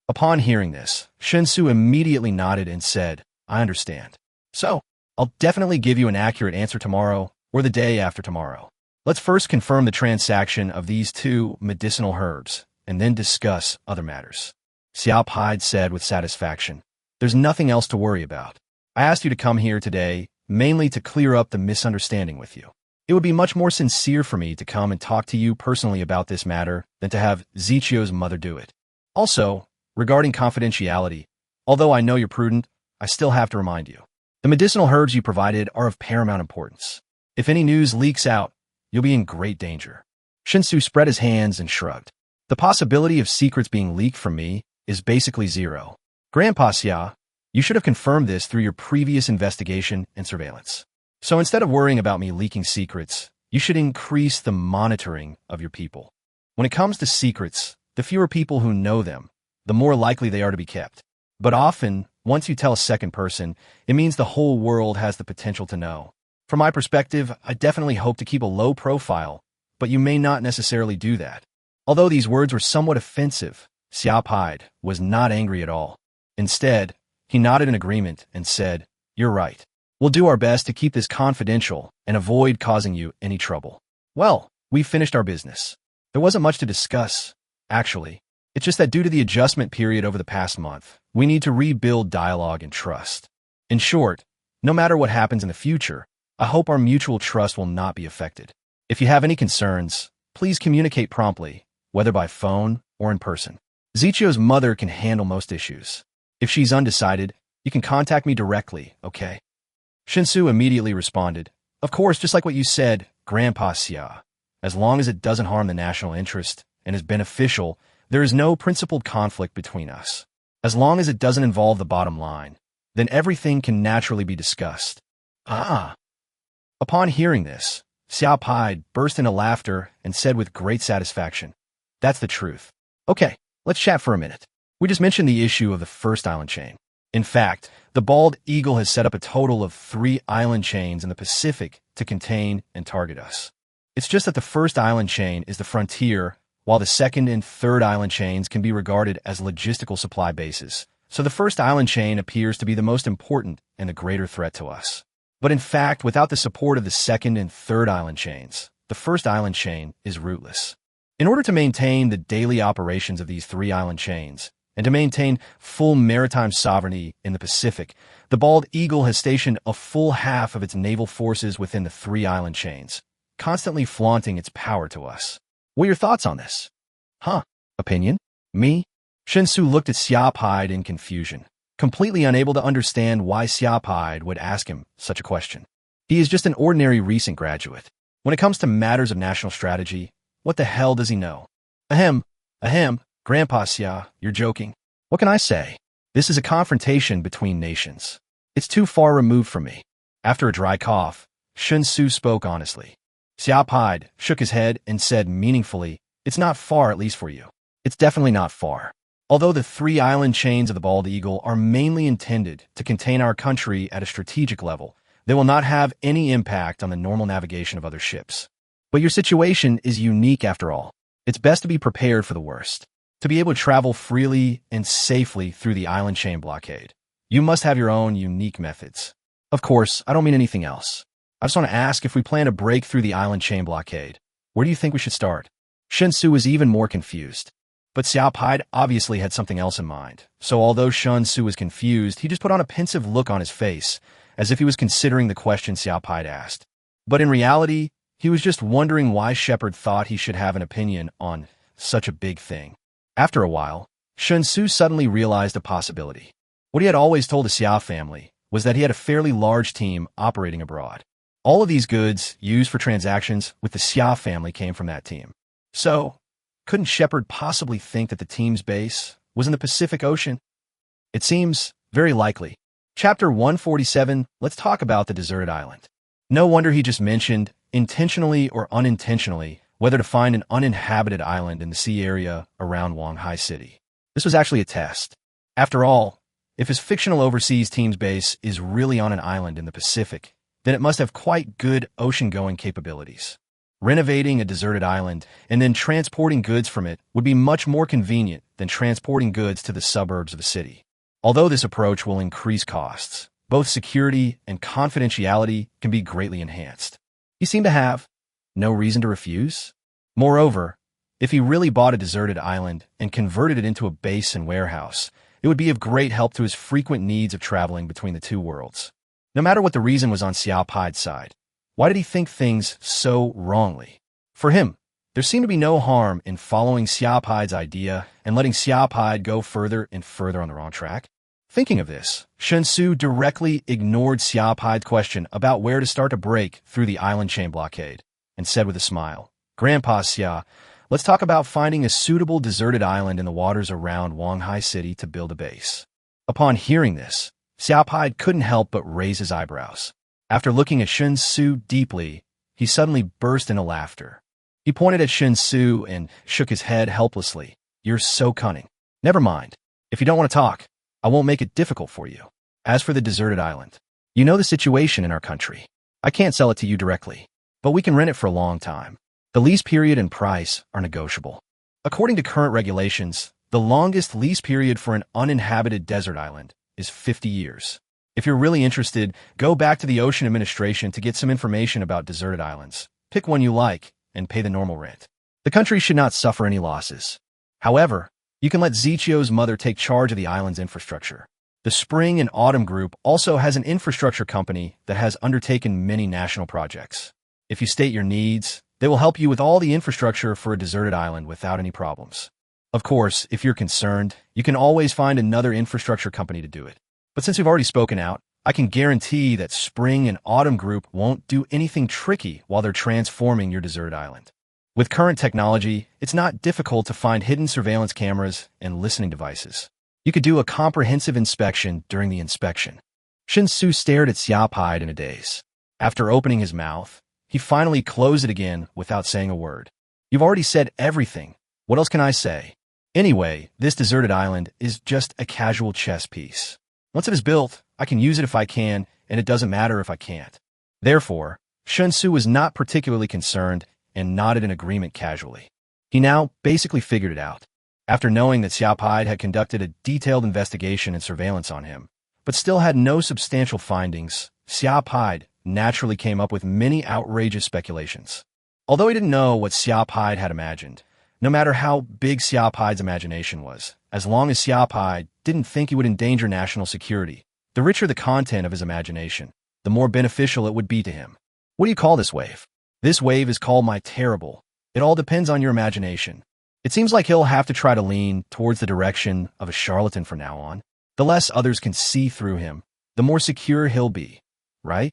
Upon hearing this, Shen Xu immediately nodded and said, "I understand. So, I'll definitely give you an accurate answer tomorrow or the day after tomorrow. Let's first confirm the transaction of these two medicinal herbs and then discuss other matters." Xiaopide said with satisfaction, "There's nothing else to worry about. I asked you to come here today mainly to clear up the misunderstanding with you. It would be much more sincere for me to come and talk to you personally about this matter than to have Zichio's mother do it. Also, regarding confidentiality, although I know you're prudent, I still have to remind you. The medicinal herbs you provided are of paramount importance. If any news leaks out, you'll be in great danger." Shen Xu spread his hands and shrugged. "The possibility of secrets being leaked from me is basically zero. Grandpa Xia, you should have confirmed this through your previous investigation and surveillance. So instead of worrying about me leaking secrets, you should increase the monitoring of your people. When it comes to secrets, the fewer people who know them, the more likely they are to be kept. But often, once you tell a second person, it means the whole world has the potential to know. From my perspective, I definitely hope to keep a low profile, but you may not necessarily do that." Although these words were somewhat offensive, Xiaopide was not angry at all. Instead, he nodded in agreement and said, "You're right. We'll do our best to keep this confidential and avoid causing you any trouble." Well, we finished our business. There wasn't much to discuss, actually. It's just that due to the adjustment period over the past month, we need to rebuild dialogue and trust. In short, no matter what happens in the future, I hope our mutual trust will not be affected. If you have any concerns, please communicate promptly, whether by phone or in person. Zichio's mother can handle most issues. If she's undecided, you can contact me directly, okay? Shen Xu immediately responded, "Of course, just like what you said, Grandpa Xia. As long as it doesn't harm the national interest and is beneficial, there is no principled conflict between us." As long as it doesn't involve the bottom line, then everything can naturally be discussed. Ah! Upon hearing this, Xiao Pai burst into laughter and said with great satisfaction, "That's the truth. Okay, let's chat for a minute. We just mentioned the issue of the first island chain. In fact, the bald eagle has set up a total of 3 island chains in the Pacific to contain and target us. It's just that the first island chain is the frontier, while the second and third island chains can be regarded as logistical supply bases. So the first island chain appears to be the most important and the greater threat to us. But in fact, without the support of the second and third island chains, the first island chain is rootless. In order to maintain the daily operations of these 3 island chains, and to maintain full maritime sovereignty in the Pacific, the bald eagle has stationed a full half of its naval forces within the 3 island chains, constantly flaunting its power to us. What are your thoughts on this? Huh? Opinion? Me? Shen Xu looked at Xiao Pai in confusion, completely unable to understand why Xiao Pai would ask him such a question. He is just an ordinary recent graduate. When it comes to matters of national strategy, what the hell does he know? Ahem, Grandpa Xia, you're joking. What can I say? This is a confrontation between nations. It's too far removed from me. After a dry cough, Shen Xu spoke honestly. Xiao Pai shook his head and said meaningfully, "It's not far, at least for you. It's definitely not far. Although the 3 island chains of the bald eagle are mainly intended to contain our country at a strategic level, they will not have any impact on the normal navigation of other ships. But your situation is unique after all. It's best to be prepared for the worst. To be able to travel freely and safely through the island chain blockade, you must have your own unique methods. Of course, I don't mean anything else. I just want to ask, if we plan to break through the island chain blockade, where do you think we should start?" Shen Xu was even more confused. But Xiao Pai obviously had something else in mind, so although Shen Xu was confused, he just put on a pensive look on his face, as if he was considering the question Xiao Pai asked. But in reality, he was just wondering why Shepard thought he should have an opinion on such a big thing. After a while, Shen Xu suddenly realized a possibility. What he had always told the Xiao family was that he had a fairly large team operating abroad. All of these goods used for transactions with the Xiao family came from that team. So, couldn't Shepard possibly think that the team's base was in the Pacific Ocean? It seems very likely. Chapter 147, let's talk about the deserted island. No wonder he just mentioned, intentionally or unintentionally, whether to find an uninhabited island in the sea area around Wanghai City. This was actually a test. After all, if his fictional overseas team's base is really on an island in the Pacific, then it must have quite good ocean-going capabilities. Renovating a deserted island and then transporting goods from it would be much more convenient than transporting goods to the suburbs of a city. Although this approach will increase costs, both security and confidentiality can be greatly enhanced. He seemed to have no reason to refuse. Moreover, if he really bought a deserted island and converted it into a base and warehouse, it would be of great help to his frequent needs of traveling between the 2 worlds. No matter what the reason was on Xiao Pai's side, why did he think things so wrongly? For him, there seemed to be no harm in following Xiao Pai's idea and letting Xiao Pai go further and further on the wrong track. Thinking of this, Shen Xu directly ignored Xiao Pai's question about where to start to break through the island chain blockade, and said with a smile, "Grandpa Xia, let's talk about finding a suitable deserted island in the waters around Wanghai City to build a base." Upon hearing this, Xiao Pai couldn't help but raise his eyebrows. After looking at Shen Xu deeply, he suddenly burst into laughter. He pointed at Shen Xu and shook his head helplessly. "You're so cunning. Never mind. If you don't want to talk, I won't make it difficult for you. As for the deserted island, you know the situation in our country. I can't sell it to you directly, but we can rent it for a long time. The lease period and price are negotiable. According to current regulations, the longest lease period for an uninhabited desert island is 50 years. If you're really interested, go back to the Ocean Administration to get some information about deserted islands. Pick one you like and pay the normal rent. The country should not suffer any losses. However, you can let Zichio's mother take charge of the island's infrastructure. The Spring and Autumn Group also has an infrastructure company that has undertaken many national projects. If you state your needs, they will help you with all the infrastructure for a deserted island without any problems. Of course, if you're concerned, you can always find another infrastructure company to do it. But since we've already spoken out, I can guarantee that Spring and Autumn Group won't do anything tricky while they're transforming your deserted island. With current technology, it's not difficult to find hidden surveillance cameras and listening devices. You could do a comprehensive inspection during the inspection. Shen Xu stared at Xiaopide in a daze. After opening his mouth, he finally closed it again without saying a word. You've already said everything. What else can I say? Anyway, this deserted island is just a casual chess piece. Once it is built, I can use it if I can, and it doesn't matter if I can't. Therefore, Shen Xu was not particularly concerned and nodded in agreement casually. He now basically figured it out. After knowing that Xiaopide had conducted a detailed investigation and surveillance on him, but still had no substantial findings, Xiaopide naturally came up with many outrageous speculations. Although he didn't know what Xiaopide had imagined, no matter how big Xiaopide's imagination was, as long as Xiaopide didn't think he would endanger national security, the richer the content of his imagination, the more beneficial it would be to him. What do you call this wave? This wave is called my terrible. It all depends on your imagination. It seems like he'll have to try to lean towards the direction of a charlatan from now on. The less others can see through him, the more secure he'll be, right?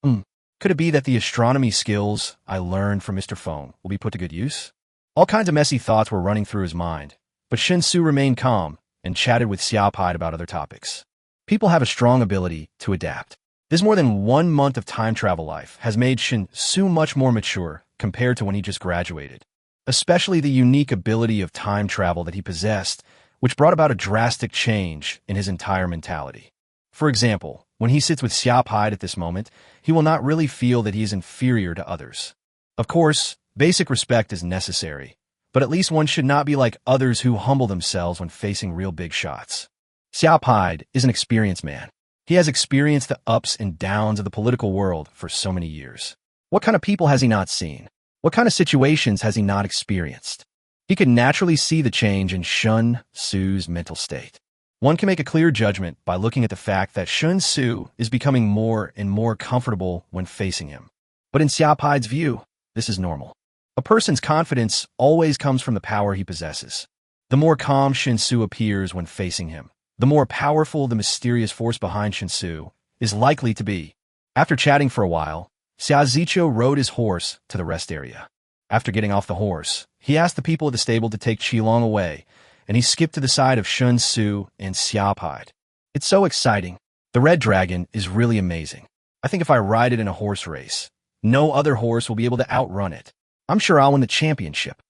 Could it be that the astronomy skills I learned from Mr. Feng will be put to good use? All kinds of messy thoughts were running through his mind, but Shen Xu remained calm and chatted with Xiaopide about other topics. People have a strong ability to adapt. This more than 1 month of time travel life has made Shen Xu much more mature compared to when he just graduated, especially the unique ability of time travel that he possessed, which brought about a drastic change in his entire mentality. For example, when he sits with Xiaopide at this moment, he will not really feel that he is inferior to others. Of course, basic respect is necessary, but at least one should not be like others who humble themselves when facing real big shots. Xiaopide is an experienced man. He has experienced the ups and downs of the political world for so many years. What kind of people has he not seen? What kind of situations has he not experienced? He could naturally see the change in Shen Xu's mental state. One can make a clear judgment by looking at the fact that Shen Xu is becoming more and more comfortable when facing him. But in Xiaopide's view, this is normal. A person's confidence always comes from the power he possesses. The more calm Shen Xu appears when facing him, the more powerful the mysterious force behind Shen Xu is likely to be. After chatting for a while, Xia Ziqiu rode his horse to the rest area. After getting off the horse, he asked the people at the stable to take Qilong away, and he skipped to the side of Shen Xu and Xiaopide. It's so exciting. The red dragon is really amazing. I think if I ride it in a horse race, no other horse will be able to outrun it. I'm sure I'll win the championship.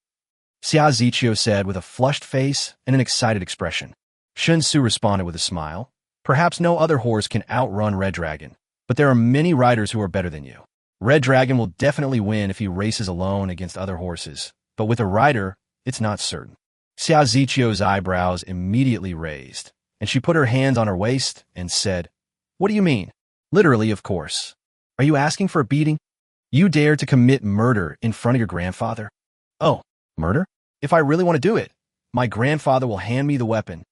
Xia Ziqiu said with a flushed face and an excited expression. Shen Xu responded with a smile. Perhaps no other horse can outrun Red Dragon, but there are many riders who are better than you. Red Dragon will definitely win if he races alone against other horses, but with a rider, it's not certain. Xia Ziqiu's eyebrows immediately raised, and she put her hands on her waist and said, "What do you mean?" "Literally, of course. Are you asking for a beating? You dare to commit murder in front of your grandfather?" "Oh, murder? If I really want to do it, my grandfather will hand me the weapon."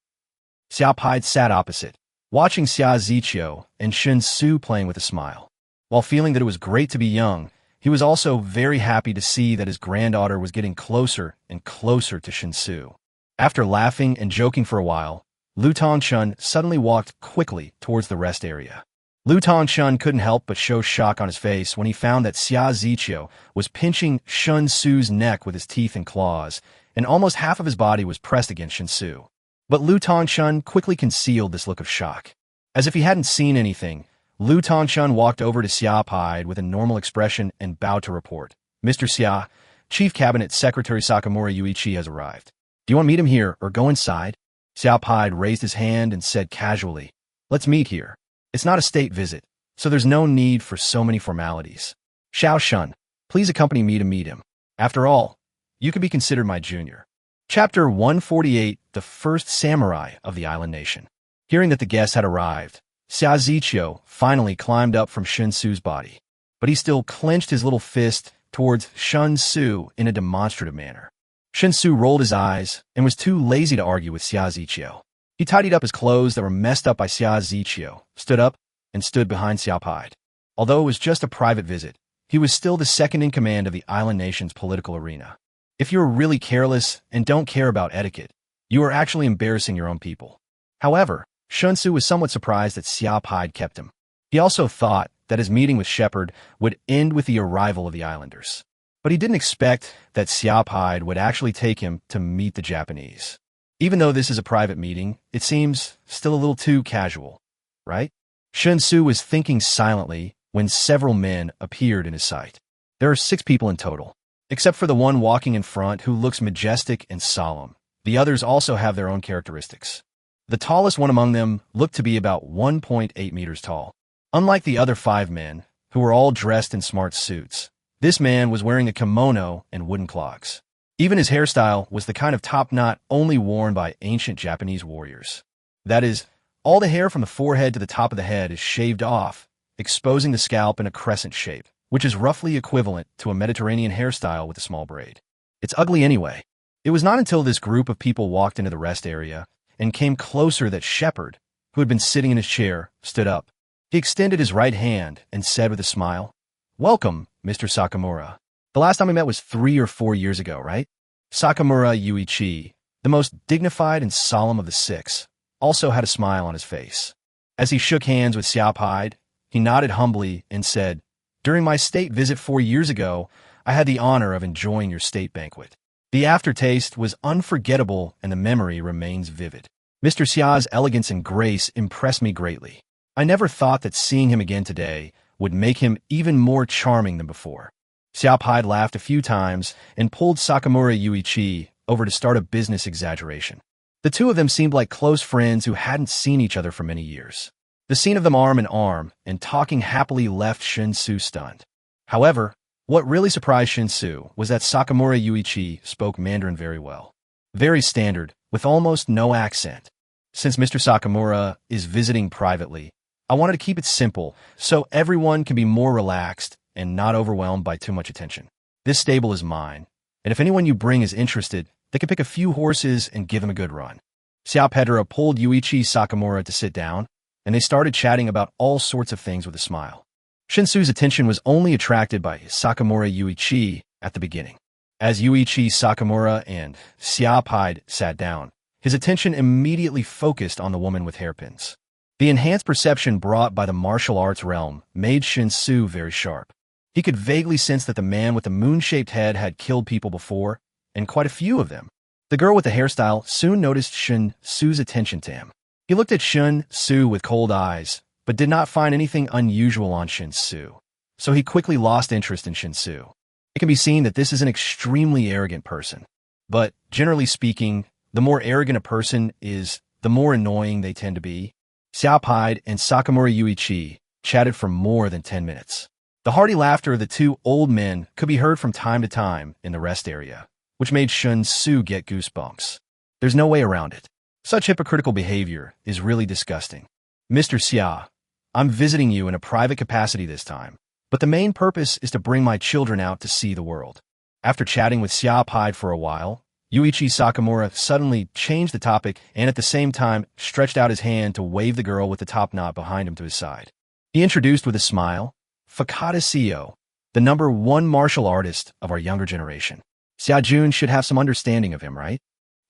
Xiaopide sat opposite, watching Xia Ziqiu and Shen Xu playing with a smile. While feeling that it was great to be young, he was also very happy to see that his granddaughter was getting closer and closer to Shen Xu. After laughing and joking for a while, Lu Tongchun suddenly walked quickly towards the rest area. Lu Tongchun couldn't help but show shock on his face when he found that Xia Ziqiu was pinching Shen Xu's neck with his teeth and claws, and almost half of his body was pressed against Shen Xu. But Lu Tongchun quickly concealed this look of shock. As if he hadn't seen anything, Lu Tongchun walked over to Xiaopide with a normal expression and bowed to report. "Mr. Xia, Chief Cabinet Secretary Sakamura Yuichi has arrived. Do you want to meet him here or go inside?" Xiaopide raised his hand and said casually, "Let's meet here. It's not a state visit, so there's no need for so many formalities. Xiao Shun, please accompany me to meet him. After all, you could be considered my junior." Chapter 148, The First Samurai of the Island Nation. Hearing that the guests had arrived, Xia Ziqiu finally climbed up from Shen Xu's body, but he still clenched his little fist towards Shen Xu in a demonstrative manner. Shen Xu rolled his eyes and was too lazy to argue with Xia Ziqiu. He tidied up his clothes that were messed up by Xia Ziqiu, stood up, and stood behind Xiaopide. Although it was just a private visit, he was still the second in command of the island nation's political arena. If you are really careless and don't care about etiquette, you are actually embarrassing your own people. However, Shen Xu was somewhat surprised that Xiaopide kept him. He also thought that his meeting with Shepherd would end with the arrival of the islanders. But he didn't expect that Xiaopide would actually take him to meet the Japanese. Even though this is a private meeting, it seems still a little too casual, right? Shen Xu was thinking silently when several men appeared in his sight. There are 6 people in total, except for the one walking in front who looks majestic and solemn. The others also have their own characteristics. The tallest one among them looked to be about 1.8 meters tall. Unlike the other 5 men, who were all dressed in smart suits, this man was wearing a kimono and wooden clogs. Even his hairstyle was the kind of top knot only worn by ancient Japanese warriors. That is, all the hair from the forehead to the top of the head is shaved off, exposing the scalp in a crescent shape, which is roughly equivalent to a Mediterranean hairstyle with a small braid. It's ugly anyway. It was not until this group of people walked into the rest area and came closer that Shepard, who had been sitting in his chair, stood up. He extended his right hand and said with a smile, "Welcome, Mr. Sakamura. The last time we met was 3 or 4 years ago, right?" Sakamura Yuichi, the most dignified and solemn of the 6, also had a smile on his face. As he shook hands with Xiaopide, he nodded humbly and said, "During my state visit 4 years ago, I had the honor of enjoying your state banquet. The aftertaste was unforgettable and the memory remains vivid. Mr. Xia's elegance and grace impressed me greatly. I never thought that seeing him again today would make him even more charming than before." Xiaopide laughed a few times and pulled Sakamura Yuichi over to start a business exaggeration. The two of them seemed like close friends who hadn't seen each other for many years. The scene of them arm in arm and talking happily left Shen Xu stunned. However, what really surprised Shen Xu was that Sakamura Yuichi spoke Mandarin very well. Very standard, with almost no accent. Since Mr. Sakamura is visiting privately, I wanted to keep it simple so everyone can be more relaxed and not overwhelmed by too much attention. This stable is mine, and if anyone you bring is interested, they can pick a few horses and give them a good run. Xiao Pedro pulled Yuichi Sakamura to sit down, and they started chatting about all sorts of things with a smile. Shen Xu's attention was only attracted by Sakamura Yuichi at the beginning. As Yuichi Sakamura and Xiaopide sat down, his attention immediately focused on the woman with hairpins. The enhanced perception brought by the martial arts realm made Shen Xu very sharp. He could vaguely sense that the man with the moon-shaped head had killed people before, and quite a few of them. The girl with the hairstyle soon noticed Shen Xu's attention to him. He looked at Shen Xu with cold eyes, but did not find anything unusual on Shen Xu, so he quickly lost interest in Shen Xu. It can be seen that this is an extremely arrogant person. But, generally speaking, the more arrogant a person is, the more annoying they tend to be. Xiaopide and Sakamura Yuichi chatted for more than 10 minutes. The hearty laughter of the 2 old men could be heard from time to time in the rest area, which made Shen Xu get goosebumps. There's no way around it. Such hypocritical behavior is really disgusting. "Mr. Xia, I'm visiting you in a private capacity this time, but the main purpose is to bring my children out to see the world." After chatting with Xiaopide for a while, Yuichi Sakamura suddenly changed the topic and at the same time stretched out his hand to wave the girl with the top knot behind him to his side. He introduced with a smile, "Fukada CEO, the #1 martial artist of our younger generation. Xia Jun should have some understanding of him, right?"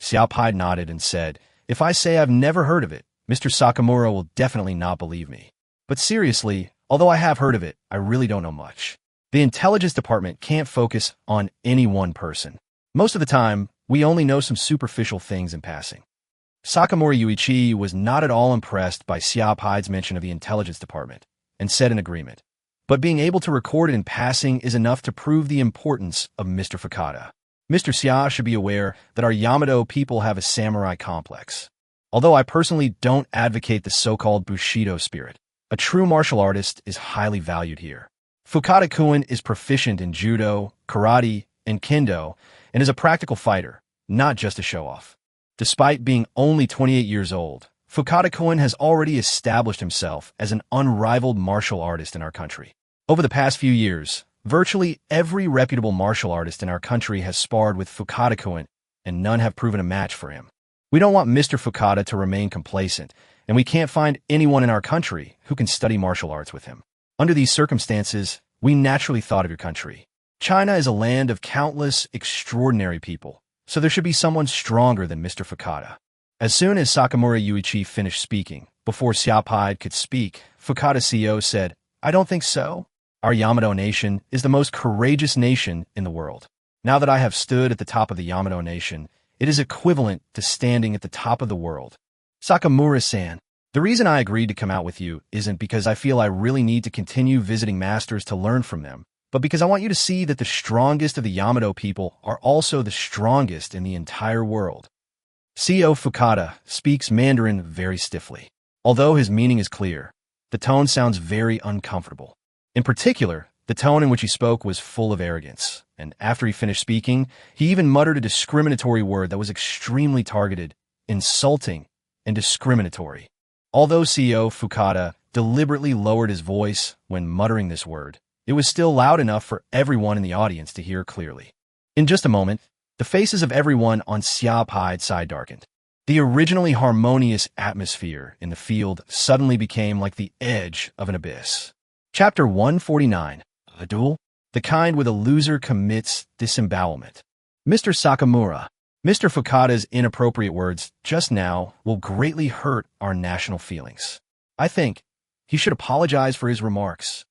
Xiaopide nodded and said, "If I say I've never heard of it, Mr. Sakamura will definitely not believe me. But seriously, although I have heard of it, I really don't know much. The intelligence department can't focus on any one person. Most of the time, we only know some superficial things in passing." Sakamura Yuichi was not at all impressed by Xiaopide's mention of the intelligence department, and said in agreement, "But being able to record it in passing is enough to prove the importance of Mr. Fukada. Mr. Xia should be aware that our Yamato people have a samurai complex. Although I personally don't advocate the so-called Bushido spirit, a true martial artist is highly valued here. Fukada-kun is proficient in judo, karate, and kendo, and is a practical fighter, not just a show-off. Despite being only 28 years old, Fukada-kun has already established himself as an unrivaled martial artist in our country. Over the past few years, virtually every reputable martial artist in our country has sparred with Fukada-kun, and none have proven a match for him. We don't want Mr. Fukada to remain complacent, and we can't find anyone in our country who can study martial arts with him. Under these circumstances, we naturally thought of your country. China is a land of countless extraordinary people, so there should be someone stronger than Mr. Fukada." As soon as Sakamura Yuichi finished speaking, before Xiaopide could speak, Fukada CEO said, "I don't think so. Our Yamato nation is the most courageous nation in the world. Now that I have stood at the top of the Yamato nation, it is equivalent to standing at the top of the world. Sakamura-san, the reason I agreed to come out with you isn't because I feel I really need to continue visiting masters to learn from them, but because I want you to see that the strongest of the Yamato people are also the strongest in the entire world. CEO Fukada speaks Mandarin very stiffly. Although his meaning is clear, the tone sounds very uncomfortable. In particular, the tone in which he spoke was full of arrogance, and after he finished speaking, he even muttered a discriminatory word that was extremely targeted, insulting, and discriminatory. Although CEO Fukada deliberately lowered his voice when muttering this word, it was still loud enough for everyone in the audience to hear clearly. In just a moment, the faces of everyone on Xia Pai's side darkened. The originally harmonious atmosphere in the field suddenly became like the edge of an abyss. Chapter 149. A duel? The kind where the loser commits disembowelment. Mr. Sakamura, Mr. Fukada's inappropriate words just now will greatly hurt our national feelings. I think he should apologize for his remarks.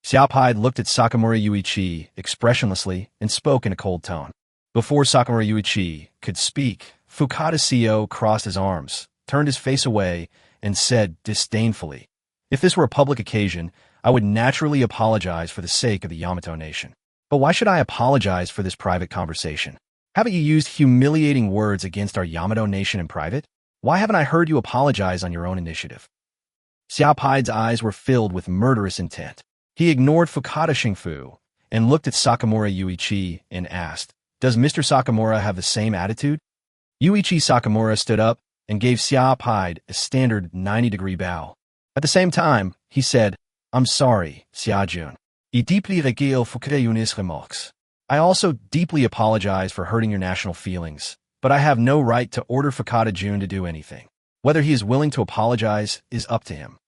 Xia Pai looked at Sakamura Yuichi expressionlessly and spoke in a cold tone. Before Sakamura Yuichi could speak, Fukada's CEO crossed his arms, turned his face away, and said disdainfully, "If this were a public occasion, I would naturally apologize for the sake of the Yamato nation. But why should I apologize for this private conversation? Haven't you used humiliating words against our Yamato nation in private? Why haven't I heard you apologize on your own initiative?" Xia Pai's eyes were filled with murderous intent. He ignored Fukada Shingfu and looked at Sakamura Yuichi and asked, "Does Mr. Sakamura have the same attitude?" Yuichi Sakamura stood up and gave Xia Pai a standard 90-degree bow. At the same time, he said, "I'm sorry, Xia-jun. I deeply regrette Fukada Yunis remarks. I also deeply apologize for hurting your national feelings, but I have no right to order Fukada-jun to do anything. Whether he is willing to apologize is up to him."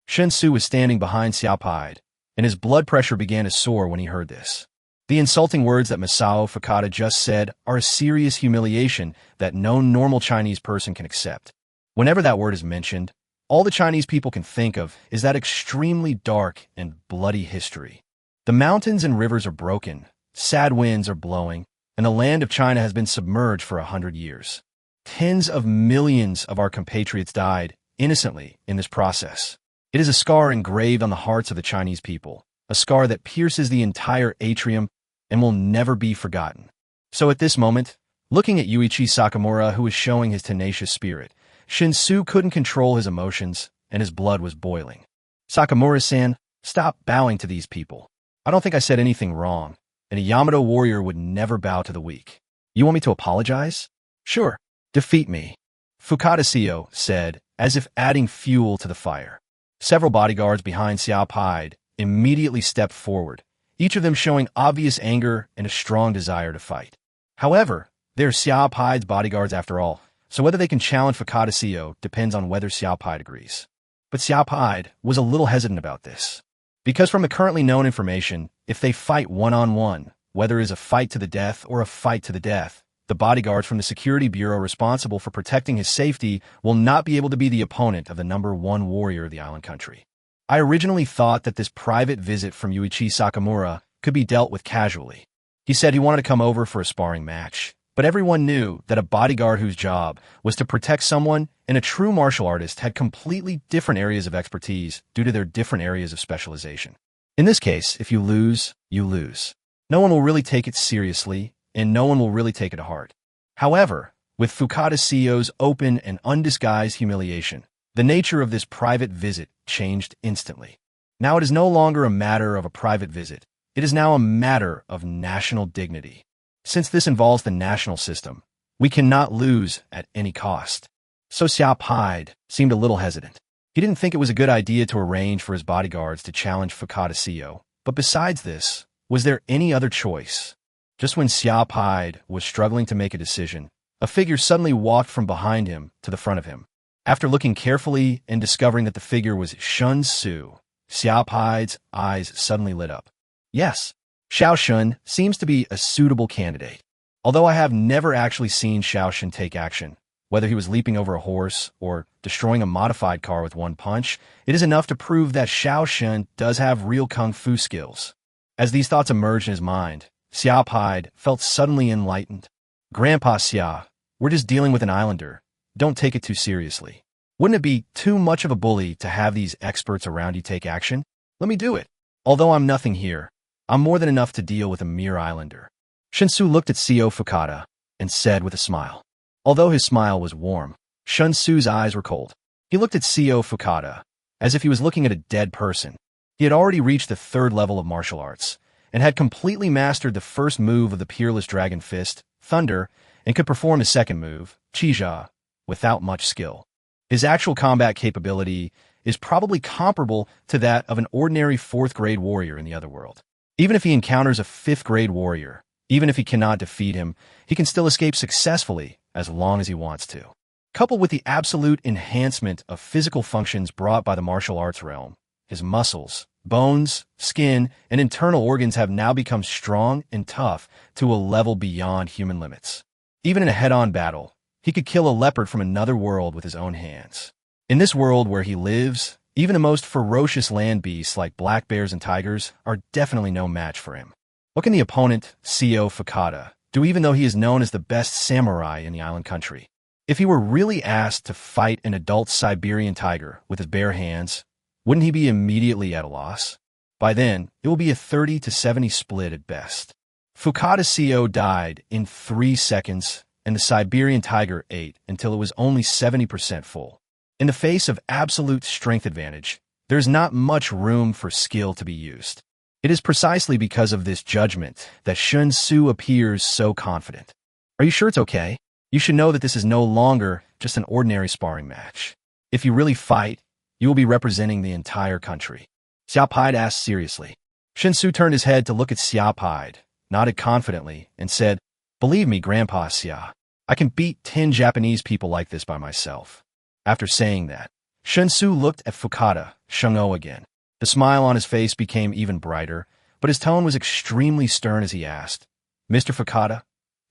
Shen Xu was standing behind Xia Pai, and his blood pressure began to soar when he heard this. The insulting words that Masao Fukada just said are a serious humiliation that no normal Chinese person can accept. Whenever that word is mentioned, all the Chinese people can think of is that extremely dark and bloody history. The mountains and rivers are broken, sad winds are blowing, and the land of China has been submerged for 100 years. Tens of millions of our compatriots died innocently in this process. It is a scar engraved on the hearts of the Chinese people, a scar that pierces the entire atrium and will never be forgotten. So at this moment, looking at Yuichi Sakamura, who was showing his tenacious spirit, Shen Xu couldn't control his emotions, and his blood was boiling. "Sakamura-san, stop bowing to these people. I don't think I said anything wrong, and a Yamato warrior would never bow to the weak. You want me to apologize? Sure, defeat me," Fukada CEO said, as if adding fuel to the fire. Several bodyguards behind Xia Pai immediately stepped forward, each of them showing obvious anger and a strong desire to fight. However, they're Xia Pai's bodyguards after all, so whether they can challenge Fukada CEO depends on whether Xia Pai agrees. But Xia Pai was a little hesitant about this, because from the currently known information, if they fight one-on-one, whether it is a fight to the death or a fight to the death, the bodyguards from the security bureau responsible for protecting his safety will not be able to be the opponent of the #1 warrior of the island country. I originally thought that this private visit from Yuichi Sakamura could be dealt with casually. He said he wanted to come over for a sparring match, but everyone knew that a bodyguard whose job was to protect someone and a true martial artist had completely different areas of expertise due to their different areas of specialization. In this case, if you lose, you lose. No one will really take it seriously, and no one will really take it to heart. However, with Fukada CEO's open and undisguised humiliation, the nature of this private visit changed instantly. Now it is no longer a matter of a private visit. It is now a matter of national dignity. Since this involves the national system, we cannot lose at any cost. So Xia Pai seemed a little hesitant. He didn't think it was a good idea to arrange for his bodyguards to challenge Fukada CEO. But besides this, was there any other choice? Just when Xia Pai was struggling to make a decision, a figure suddenly walked from behind him to the front of him. After looking carefully and discovering that the figure was Shen Xu, Xia Pai's eyes suddenly lit up. Yes, Xiao Shun seems to be a suitable candidate. Although I have never actually seen Xiao Shun take action, whether he was leaping over a horse or destroying a modified car with one punch, it is enough to prove that Xiao Shun does have real kung fu skills. As these thoughts emerged in his mind, Xia Pai felt suddenly enlightened. Grandpa Xia, We're just dealing with an islander. Don't take it too seriously. Wouldn't it be too much of a bully to have these experts around you take action? Let me do it. Although I'm nothing here, I'm more than enough to deal with a mere islander. Shen Xu looked at CEO Fukada and said with a smile. Although his smile was warm, Shen Xu's eyes were cold. He looked at CEO Fukada as if he was looking at a dead person. He had already reached the 3rd level of martial arts and had completely mastered the first move of the peerless dragon fist, Thunder, and could perform his second move, Qijia, without much skill. His actual combat capability is probably comparable to that of an ordinary 4th-grade warrior in the other world. Even if he encounters a 5th-grade warrior, even if he cannot defeat him, he can still escape successfully as long as he wants to. Coupled with the absolute enhancement of physical functions brought by the martial arts realm, his muscles, bones, skin, and internal organs have now become strong and tough to a level beyond human limits. Even in a head-on battle, he could kill a leopard from another world with his own hands. In this world where he lives, even the most ferocious land beasts like black bears and tigers are definitely no match for him. What can the opponent, CEO Fukada, do even though he is known as the best samurai in the island country? If he were really asked to fight an adult Siberian tiger with his bare hands, wouldn't he be immediately at a loss? By then, it will be a 30-70 split at best. Fukada's CEO died in 3 seconds, and the Siberian tiger ate until it was only 70% full. In the face of absolute strength advantage, there is not much room for skill to be used. It is precisely because of this judgment that Shen Xu appears so confident. Are you sure it's okay? You should know that this is no longer just an ordinary sparring match. If you really fight, you will be representing the entire country. Xia Paid asked seriously. Shen Xu turned his head to look at Xia Paid, nodded confidently, and said, "Believe me, Grandpa Xia, I can beat 10 Japanese people like this by myself." After saying that, Shen Xu looked at Fukada, Sheng-O again. The smile on his face became even brighter, but his tone was extremely stern as he asked, "Mr. Fukada,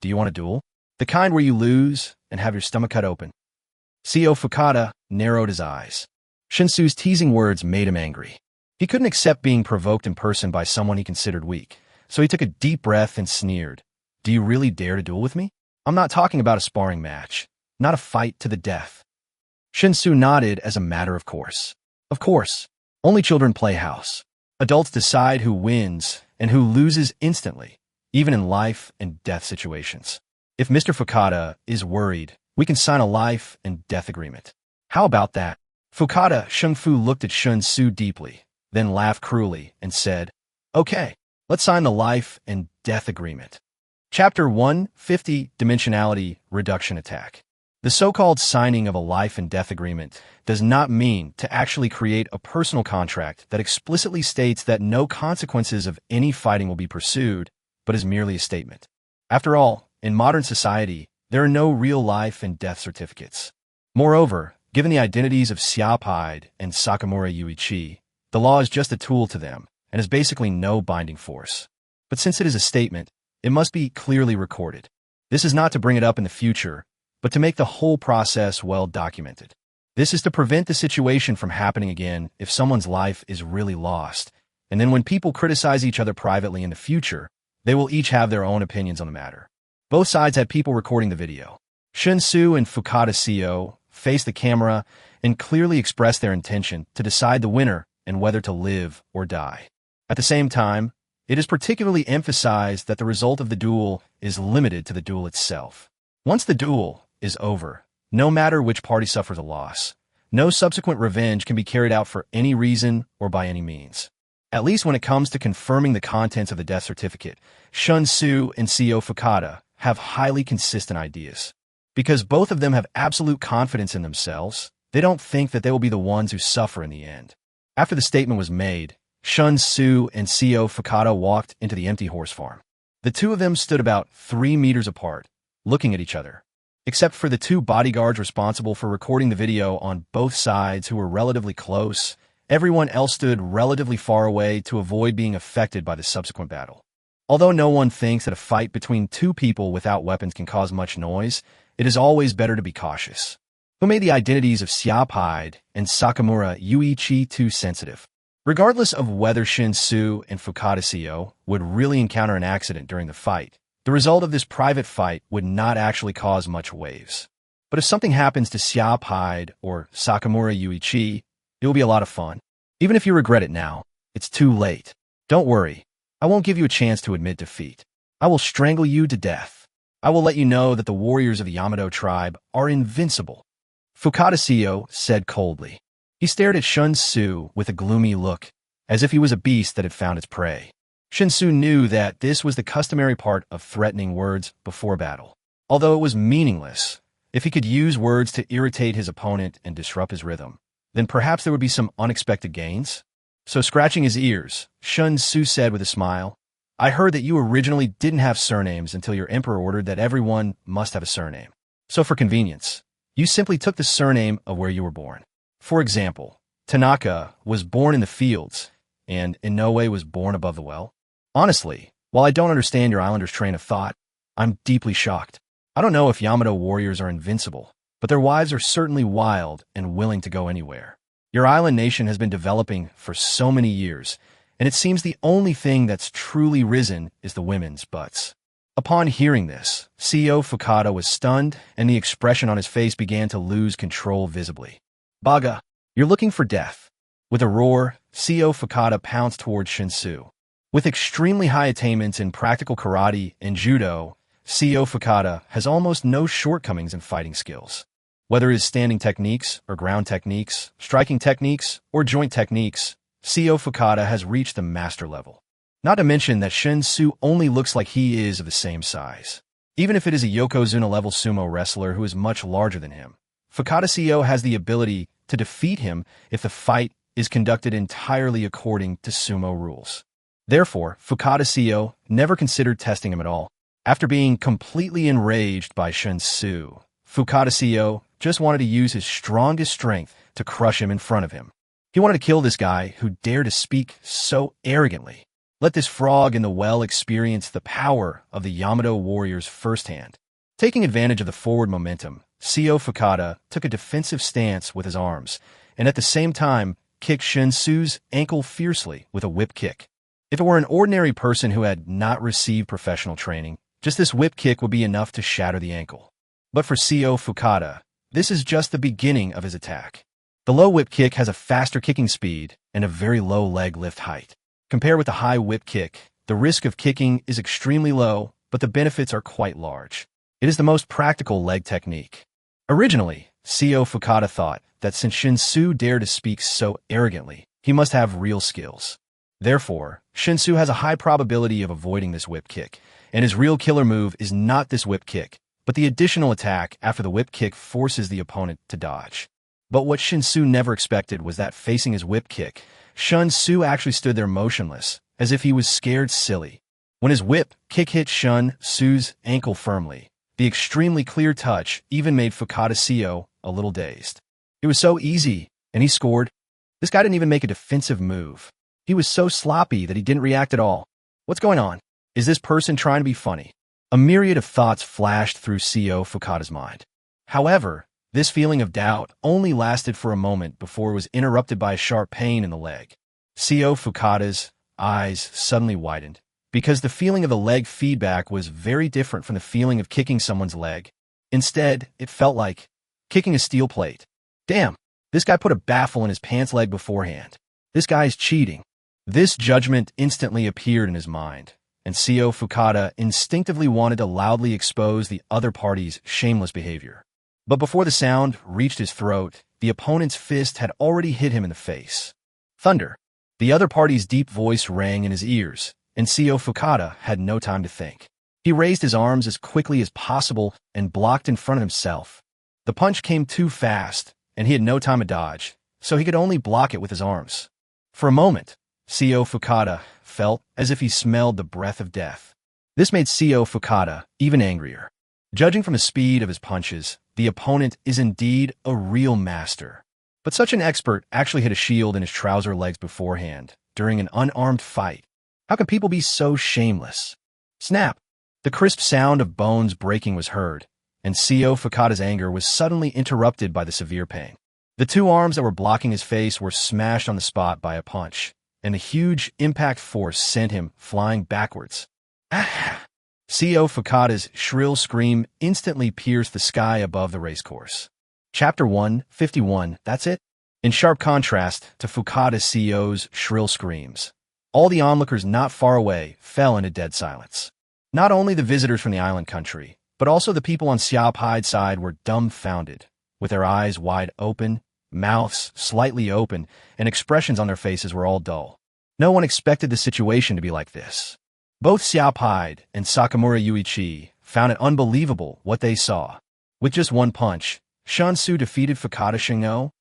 do you want a duel? The kind where you lose and have your stomach cut open?" CEO Fukada narrowed his eyes. Shen Xu's teasing words made him angry. He couldn't accept being provoked in person by someone he considered weak, so he took a deep breath and sneered. "Do you really dare to duel with me? I'm not talking about a sparring match, not a fight to the death." Shen Xu nodded as a matter of course. Of course, only children play house. Adults decide who wins and who loses instantly, even in life and death situations. If Mr. Fukada is worried, we can sign a life and death agreement. How about that? Fukada Shengfu looked at Shen Xu deeply, then laughed cruelly and said, "Okay, let's sign the life and death agreement." Chapter 150, Dimensionality Reduction Attack. The so-called signing of a life and death agreement does not mean to actually create a personal contract that explicitly states that no consequences of any fighting will be pursued, but is merely a statement. After all, in modern society, there are no real life and death certificates. Moreover, given the identities of Xia Paid and Sakamura Yuichi, the law is just a tool to them and has basically no binding force. But since it is a statement, it must be clearly recorded. This is not to bring it up in the future, but to make the whole process well documented. This is to prevent the situation from happening again if someone's life is really lost, and then when people criticize each other privately in the future, they will each have their own opinions on the matter. Both sides had people recording the video. Shen Xu and Fukada CEO faced the camera and clearly expressed their intention to decide the winner and whether to live or die. At the same time, it is particularly emphasized that the result of the duel is limited to the duel itself. Once the duel is over, no matter which party suffers a loss, no subsequent revenge can be carried out for any reason or by any means. At least when it comes to confirming the contents of the death certificate, Shen Xu and CEO Fukada have highly consistent ideas. Because both of them have absolute confidence in themselves, they don't think that they will be the ones who suffer in the end. After the statement was made, Shen Xu and CEO Fukada walked into the empty horse farm. The two of them stood about 3 meters apart, looking at each other. Except for the 2 bodyguards responsible for recording the video on both sides who were relatively close, everyone else stood relatively far away to avoid being affected by the subsequent battle. Although no one thinks that a fight between 2 people without weapons can cause much noise, it is always better to be cautious. Who made the identities of Xia Paid and Sakamura Yuichi too sensitive? Regardless of whether Shen Xu and Fukada CEO would really encounter an accident during the fight, The result of this private fight would not actually cause much waves. But if something happens to Xia Pide or Sakamura Yuichi, it will be a lot of fun. Even if you regret it now, it's too late. Don't worry, I won't give you a chance to admit defeat. I will strangle you to death. I will let you know that the warriors of the Yamato tribe are invincible. Fukada Seo said coldly. He stared at Shen Xu with a gloomy look, as if he was a beast that had found its prey. Shen Xu knew that this was the customary part of threatening words before battle. Although it was meaningless, if he could use words to irritate his opponent and disrupt his rhythm, then perhaps there would be some unexpected gains. So scratching his ears, Shen Xu said with a smile, I heard that you originally didn't have surnames until your emperor ordered that everyone must have a surname. So for convenience, you simply took the surname of where you were born. For example, Tanaka was born in the fields and in no way was born above the well. Honestly, while I don't understand your islander's train of thought, I'm deeply shocked. I don't know if Yamato warriors are invincible, but their wives are certainly wild and willing to go anywhere. Your island nation has been developing for so many years, and it seems the only thing that's truly risen is the women's butts. Upon hearing this, CEO Fukada was stunned, and the expression on his face began to lose control visibly. Baga, you're looking for death. With a roar, CEO Fukada pounced towards Shen Xu. With extremely high attainments in practical karate and judo, CEO Fukada has almost no shortcomings in fighting skills. Whether it is standing techniques or ground techniques, striking techniques or joint techniques, CEO Fukada has reached the master level. Not to mention that Shen Xu only looks like he is of the same size. Even if it is a Yokozuna-level sumo wrestler who is much larger than him, Fukada CEO has the ability to defeat him if the fight is conducted entirely according to sumo rules. Therefore, Fukada CEO never considered testing him at all. After being completely enraged by Shen Xu, Fukada CEO just wanted to use his strongest strength to crush him in front of him. He wanted to kill this guy who dared to speak so arrogantly. Let this frog in the well experience the power of the Yamato warriors firsthand. Taking advantage of the forward momentum, CEO Fukada took a defensive stance with his arms, and at the same time kicked Shen Xu's ankle fiercely with a whip kick. If it were an ordinary person who had not received professional training, just this whip kick would be enough to shatter the ankle. But for CEO Fukada, this is just the beginning of his attack. The low whip kick has a faster kicking speed and a very low leg lift height. Compared with the high whip kick, the risk of kicking is extremely low, but the benefits are quite large. It is the most practical leg technique. Originally, CEO Fukada thought that since Shen Xu dared to speak so arrogantly, he must have real skills. Therefore, Shen Xu has a high probability of avoiding this whip kick, and his real killer move is not this whip kick, but the additional attack after the whip kick forces the opponent to dodge. But what Shen Xu never expected was that facing his whip kick, Shen Xu actually stood there motionless, as if he was scared silly. When his whip kick hit Shen Xu's ankle firmly, the extremely clear touch even made Fukada CEO a little dazed. It was so easy, and he scored. This guy didn't even make a defensive move. He was so sloppy that he didn't react at all. What's going on? Is this person trying to be funny? A myriad of thoughts flashed through CEO Fukada's mind. However, this feeling of doubt only lasted for a moment before it was interrupted by a sharp pain in the leg. CEO Fukada's eyes suddenly widened, because the feeling of the leg feedback was very different from the feeling of kicking someone's leg. Instead, it felt like kicking a steel plate. Damn, this guy put a baffle in his pants leg beforehand. This guy's cheating. This judgment instantly appeared in his mind, and CEO Fukada instinctively wanted to loudly expose the other party's shameless behavior. But before the sound reached his throat, the opponent's fist had already hit him in the face. Thunder. The other party's deep voice rang in his ears, and CEO Fukada had no time to think. He raised his arms as quickly as possible and blocked in front of himself. The punch came too fast, and he had no time to dodge, so he could only block it with his arms. For a moment, CEO Fukada felt as if he smelled the breath of death. This made CEO Fukada even angrier. Judging from the speed of his punches, the opponent is indeed a real master. But such an expert actually hit a shield in his trouser legs beforehand, during an unarmed fight. How can people be so shameless? Snap! The crisp sound of bones breaking was heard, and CEO Fukada's anger was suddenly interrupted by the severe pain. The two arms that were blocking his face were smashed on the spot by a punch, and the huge impact force sent him flying backwards. Ah! CEO Fukada's shrill scream instantly pierced the sky above the racecourse. Chapter 151, that's it? In sharp contrast to Fukada's CEO's shrill screams, all the onlookers not far away fell into dead silence. Not only the visitors from the island country, but also the people on Xiaopai's side were dumbfounded, with their eyes wide open, mouths slightly open, and expressions on their faces were all dull. No one expected the situation to be like this. Both Xiaopai and Sakamura Yuichi found it unbelievable what they saw. With just one punch, Shen Xu defeated Fukada Shen Xu?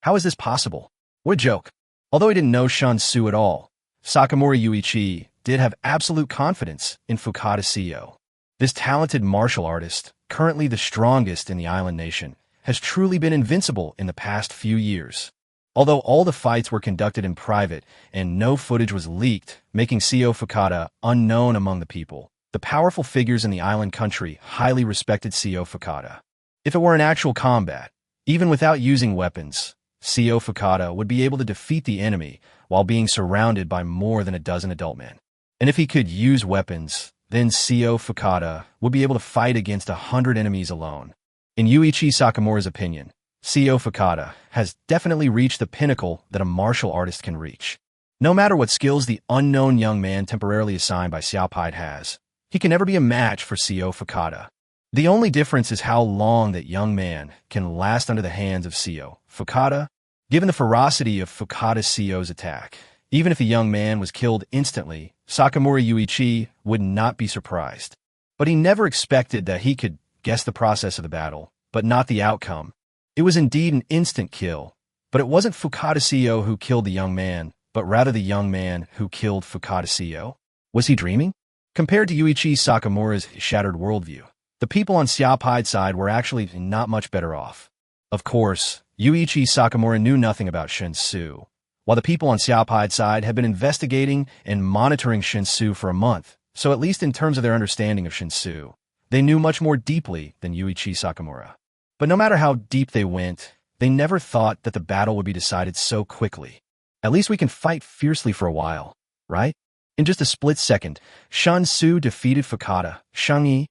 How is this possible? What a joke. Although he didn't know Shen Xu at all, Sakamura Yuichi did have absolute confidence in Fukada's CEO. This talented martial artist, currently the strongest in the island nation, has truly been invincible in the past few years. Although all the fights were conducted in private and no footage was leaked, making CEO Fukada unknown among the people, the powerful figures in the island country highly respected CEO Fukada. If it were an actual combat, even without using weapons, CEO Fukada would be able to defeat the enemy while being surrounded by more than a dozen adult men. And if he could use weapons, then CEO Fukada would be able to fight against 100 enemies alone. In Yuichi Sakamura's opinion, CEO Fukada has definitely reached the pinnacle that a martial artist can reach. No matter what skills the unknown young man temporarily assigned by Xiaopai has, he can never be a match for CEO Fukada. The only difference is how long that young man can last under the hands of CEO Fukada. Given the ferocity of Fukada's CEO's attack, even if the young man was killed instantly, Sakamura Yuichi would not be surprised. But he never expected that he could guess the process of the battle, but not the outcome. It was indeed an instant kill, but it wasn't Fukada's CEO who killed the young man, but rather the young man who killed Fukada's CEO. Was he dreaming? Compared to Yuichi Sakamura's shattered worldview, the people on Xiaopai's side were actually not much better off. Of course, Yuichi Sakamura knew nothing about Shen Xu, while the people on Xiaopai's side had been investigating and monitoring Shen Xu for a month, so at least in terms of their understanding of Shen Xu, they knew much more deeply than Yuichi Sakamura. But no matter how deep they went, they never thought that the battle would be decided so quickly. At least we can fight fiercely for a while, right? In just a split second, Shen Xu defeated Fukada, Shang Yi.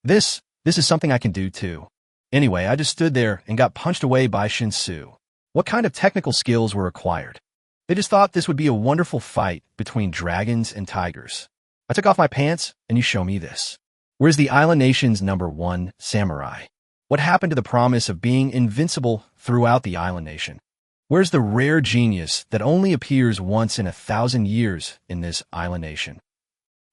This is something I can do too. Anyway, I just stood there and got punched away by Shen Xu. What kind of technical skills were required? They just thought this would be a wonderful fight between dragons and tigers. I took off my pants and you show me this. Where's the island nation's #1 samurai? What happened to the promise of being invincible throughout the island nation? Where's the rare genius that only appears once in 1,000 years in this island nation?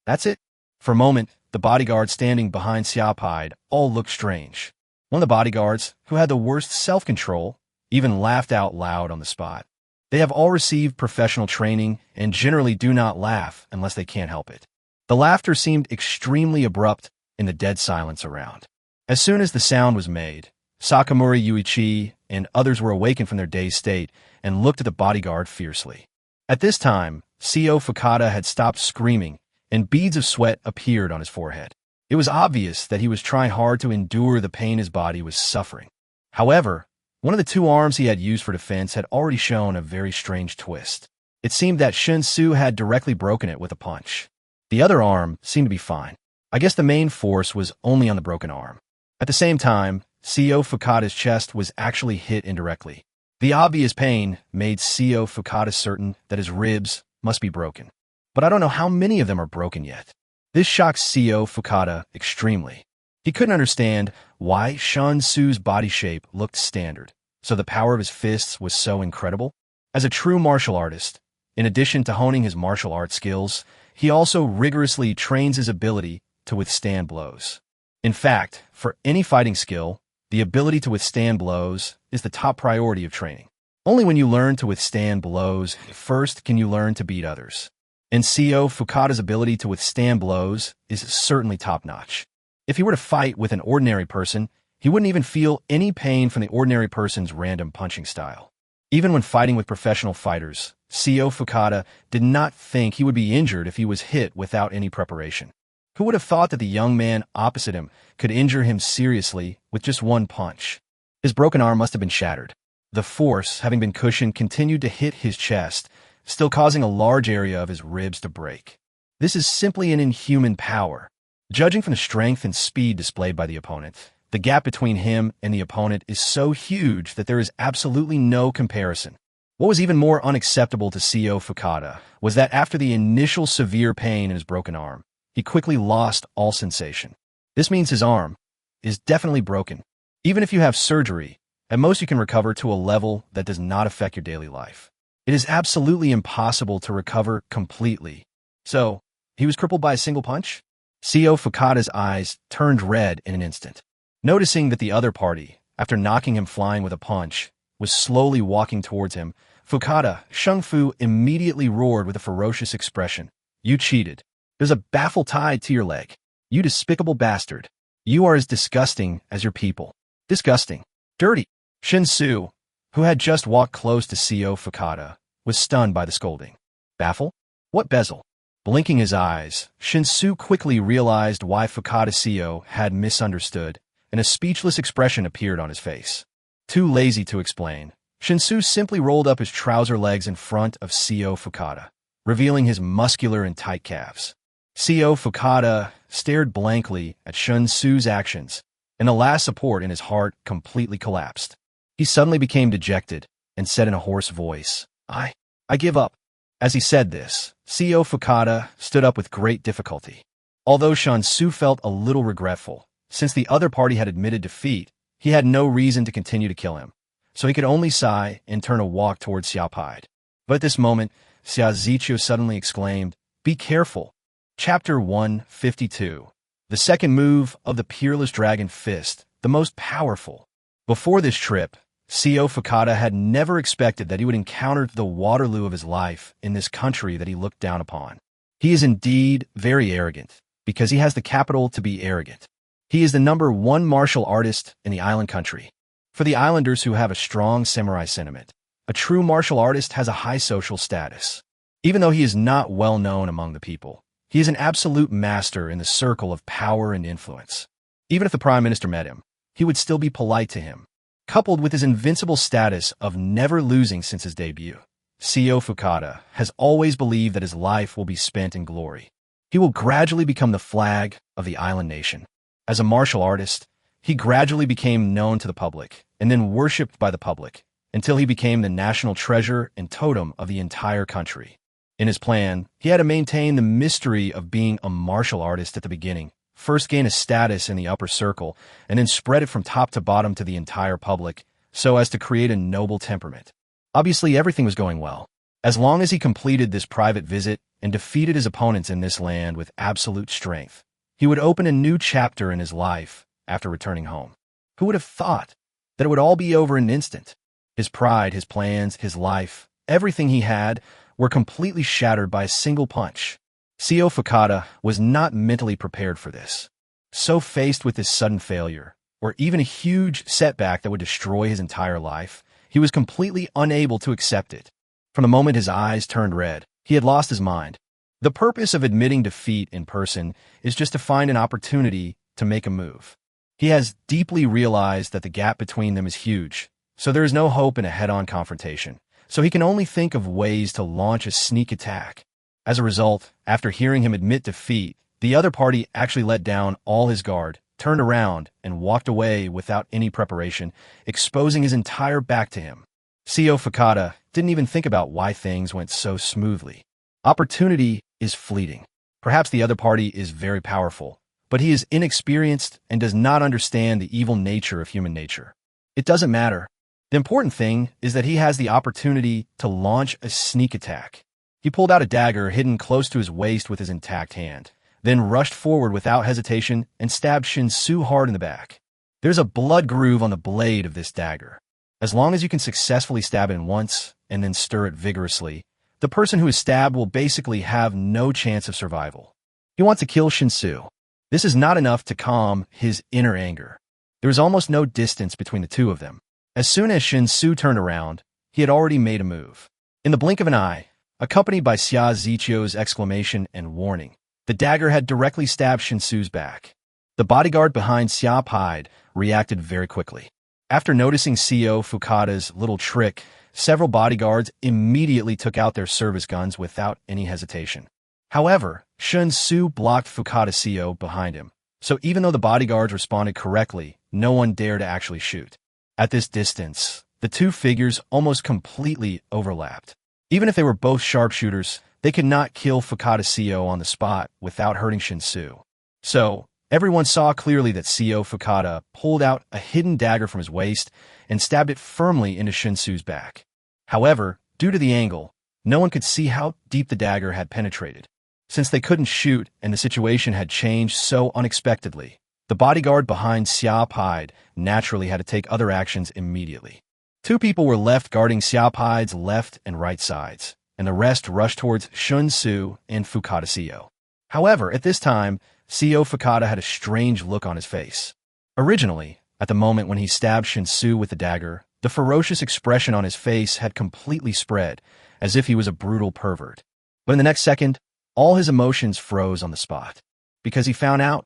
That's it. For a moment, the bodyguards standing behind Xiaopai all looked strange. One of the bodyguards, who had the worst self-control, even laughed out loud on the spot. They have all received professional training and generally do not laugh unless they can't help it. The laughter seemed extremely abrupt in the dead silence around. As soon as the sound was made, Sakamura Yuichi and others were awakened from their dazed state and looked at the bodyguard fiercely. At this time, CEO Fukada had stopped screaming, and beads of sweat appeared on his forehead. It was obvious that he was trying hard to endure the pain his body was suffering. However, one of the two arms he had used for defense had already shown a very strange twist. It seemed that Shen Xu had directly broken it with a punch. The other arm seemed to be fine. I guess the main force was only on the broken arm. At the same time, CEO Fukada's chest was actually hit indirectly. The obvious pain made CEO Fukada certain that his ribs must be broken. But I don't know how many of them are broken yet. This shocked CEO Fukada extremely. He couldn't understand why Shen Xu's body shape looked standard, so the power of his fists was so incredible. As a true martial artist, in addition to honing his martial arts skills, he also rigorously trains his ability to withstand blows. In fact, for any fighting skill, the ability to withstand blows is the top priority of training. Only when you learn to withstand blows, first can you learn to beat others. And CEO Fukada's ability to withstand blows is certainly top-notch. If he were to fight with an ordinary person, he wouldn't even feel any pain from the ordinary person's random punching style. Even when fighting with professional fighters, CEO Fukada did not think he would be injured if he was hit without any preparation. Who would have thought that the young man opposite him could injure him seriously with just one punch? His broken arm must have been shattered. The force, having been cushioned, continued to hit his chest, still causing a large area of his ribs to break. This is simply an inhuman power. Judging from the strength and speed displayed by the opponent, the gap between him and the opponent is so huge that there is absolutely no comparison. What was even more unacceptable to CEO Fukada was that after the initial severe pain in his broken arm, he quickly lost all sensation. This means his arm is definitely broken. Even if you have surgery, at most you can recover to a level that does not affect your daily life. It is absolutely impossible to recover completely. So, he was crippled by a single punch? CEO Fukada's eyes turned red in an instant. Noticing that the other party, after knocking him flying with a punch, was slowly walking towards him, Fukada, Shen Xu immediately roared with a ferocious expression. You cheated. There's a baffle tied to your leg. You despicable bastard. You are as disgusting as your people. Disgusting. Dirty. Shen Xu, who had just walked close to CEO Fukada, was stunned by the scolding. Baffle? What bezel? Blinking his eyes, Shen Xu quickly realized why Fukada CEO had misunderstood, and a speechless expression appeared on his face. Too lazy to explain, Shen Xu simply rolled up his trouser legs in front of CEO Fukada, revealing his muscular and tight calves. CEO Fukada stared blankly at Shen Xu's actions, and the last support in his heart completely collapsed. He suddenly became dejected and said in a hoarse voice, I give up. As he said this, CEO Fukada stood up with great difficulty. Although Shen Xu felt a little regretful, since the other party had admitted defeat, he had no reason to continue to kill him, so he could only sigh and turn a walk towards Xia Pide. But at this moment, Xia Ziqiu suddenly exclaimed, Be careful. Chapter 152. The second move of the Peerless Dragon Fist, the most powerful. Before this trip, CEO Fukada had never expected that he would encounter the Waterloo of his life in this country that he looked down upon. He is indeed very arrogant, because he has the capital to be arrogant. He is the #1 martial artist in the island country. For the islanders who have a strong samurai sentiment, a true martial artist has a high social status. Even though he is not well known among the people, he is an absolute master in the circle of power and influence. Even if the Prime Minister met him, he would still be polite to him. Coupled with his invincible status of never losing since his debut, CEO Fukada has always believed that his life will be spent in glory. He will gradually become the flag of the island nation. As a martial artist, he gradually became known to the public and then worshipped by the public until he became the national treasure and totem of the entire country. In his plan, he had to maintain the mystery of being a martial artist at the beginning, first gain a status in the upper circle, and then spread it from top to bottom to the entire public, so as to create a noble temperament. Obviously, everything was going well. As long as he completed this private visit and defeated his opponents in this land with absolute strength, he would open a new chapter in his life after returning home. Who would have thought that it would all be over in an instant? His pride, his plans, his life, everything he had were completely shattered by a single punch. CEO Fukada was not mentally prepared for this. So faced with this sudden failure, or even a huge setback that would destroy his entire life, he was completely unable to accept it. From the moment his eyes turned red, he had lost his mind. The purpose of admitting defeat in person is just to find an opportunity to make a move. He has deeply realized that the gap between them is huge, so there is no hope in a head-on confrontation, so he can only think of ways to launch a sneak attack. As a result, after hearing him admit defeat, the other party actually let down all his guard, turned around, and walked away without any preparation, exposing his entire back to him. CEO Fukada didn't even think about why things went so smoothly. Opportunity is fleeting. Perhaps the other party is very powerful, but he is inexperienced and does not understand the evil nature of human nature. It doesn't matter. The important thing is that he has the opportunity to launch a sneak attack. He pulled out a dagger hidden close to his waist with his intact hand, then rushed forward without hesitation and stabbed Shen Xu hard in the back. There's a blood groove on the blade of this dagger. As long as you can successfully stab it once and then stir it vigorously, the person who is stabbed will basically have no chance of survival. He wants to kill Shen Xu. This is not enough to calm his inner anger. There is almost no distance between the two of them. As soon as Shen Xu turned around, he had already made a move. In the blink of an eye, accompanied by Xia Ziqiu's exclamation and warning, the dagger had directly stabbed Shen Xu's back. The bodyguard behind Xia Pide reacted very quickly. After noticing CEO Fukada's little trick, several bodyguards immediately took out their service guns without any hesitation. However, Shen Xu blocked Fukata Seo behind him, so even though the bodyguards responded correctly, no one dared to actually shoot. At this distance, the two figures almost completely overlapped. Even if they were both sharpshooters, they could not kill Fukata Seo on the spot without hurting Shen Xu. So, everyone saw clearly that Seo Fukata pulled out a hidden dagger from his waist and stabbed it firmly into Shen Xu's back. However, due to the angle, no one could see how deep the dagger had penetrated. Since they couldn't shoot and the situation had changed so unexpectedly, the bodyguard behind Xia Pide naturally had to take other actions immediately. Two people were left guarding Xia Pide's left and right sides, and the rest rushed towards Shen Xu and Fukata Seo. However, at this time, Seo Fukata had a strange look on his face. Originally, at the moment when he stabbed Shen Xu with the dagger, the ferocious expression on his face had completely spread, as if he was a brutal pervert. But in the next second, all his emotions froze on the spot, because he found out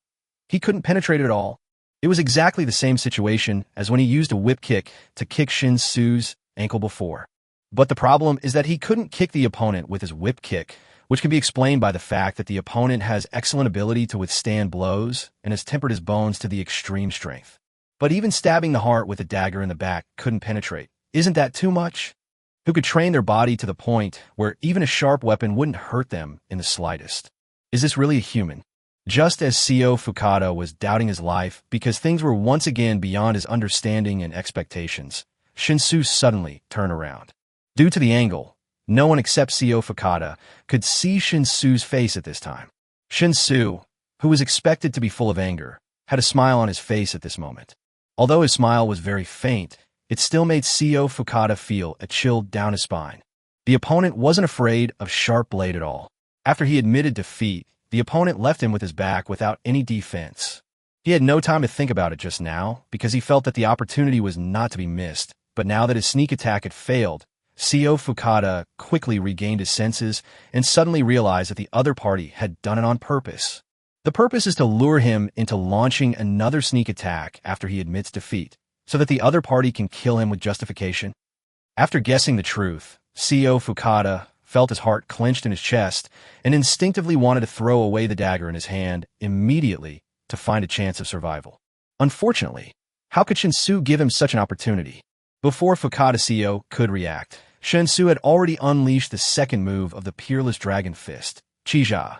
he couldn't penetrate it at all. It was exactly the same situation as when he used a whip kick to kick Shen Xu's ankle before. But the problem is that he couldn't kick the opponent with his whip kick, which can be explained by the fact that the opponent has excellent ability to withstand blows and has tempered his bones to the extreme strength. But even stabbing the heart with a dagger in the back couldn't penetrate. Isn't that too much? Who could train their body to the point where even a sharp weapon wouldn't hurt them in the slightest? Is this really a human? Just as Seo Fukata was doubting his life because things were once again beyond his understanding and expectations, Shen Xu suddenly turned around. Due to the angle, no one except Seo Fukata could see Shen Xu's face at this time. Shen Xu, who was expected to be full of anger, had a smile on his face at this moment. Although his smile was very faint, it still made Seo Fukata feel a chill down his spine. The opponent wasn't afraid of sharp blade at all. After he admitted defeat, the opponent left him with his back without any defense. He had no time to think about it just now, because he felt that the opportunity was not to be missed. But now that his sneak attack had failed, Seo Fukata quickly regained his senses and suddenly realized that the other party had done it on purpose. The purpose is to lure him into launching another sneak attack after he admits defeat, so that the other party can kill him with justification. After guessing the truth, Seo Fukata felt his heart clenched in his chest and instinctively wanted to throw away the dagger in his hand immediately to find a chance of survival. Unfortunately, how could Shen Xu give him such an opportunity? Before Fukata Seo could react, Shen Xu had already unleashed the second move of the Peerless Dragon Fist, Qijia.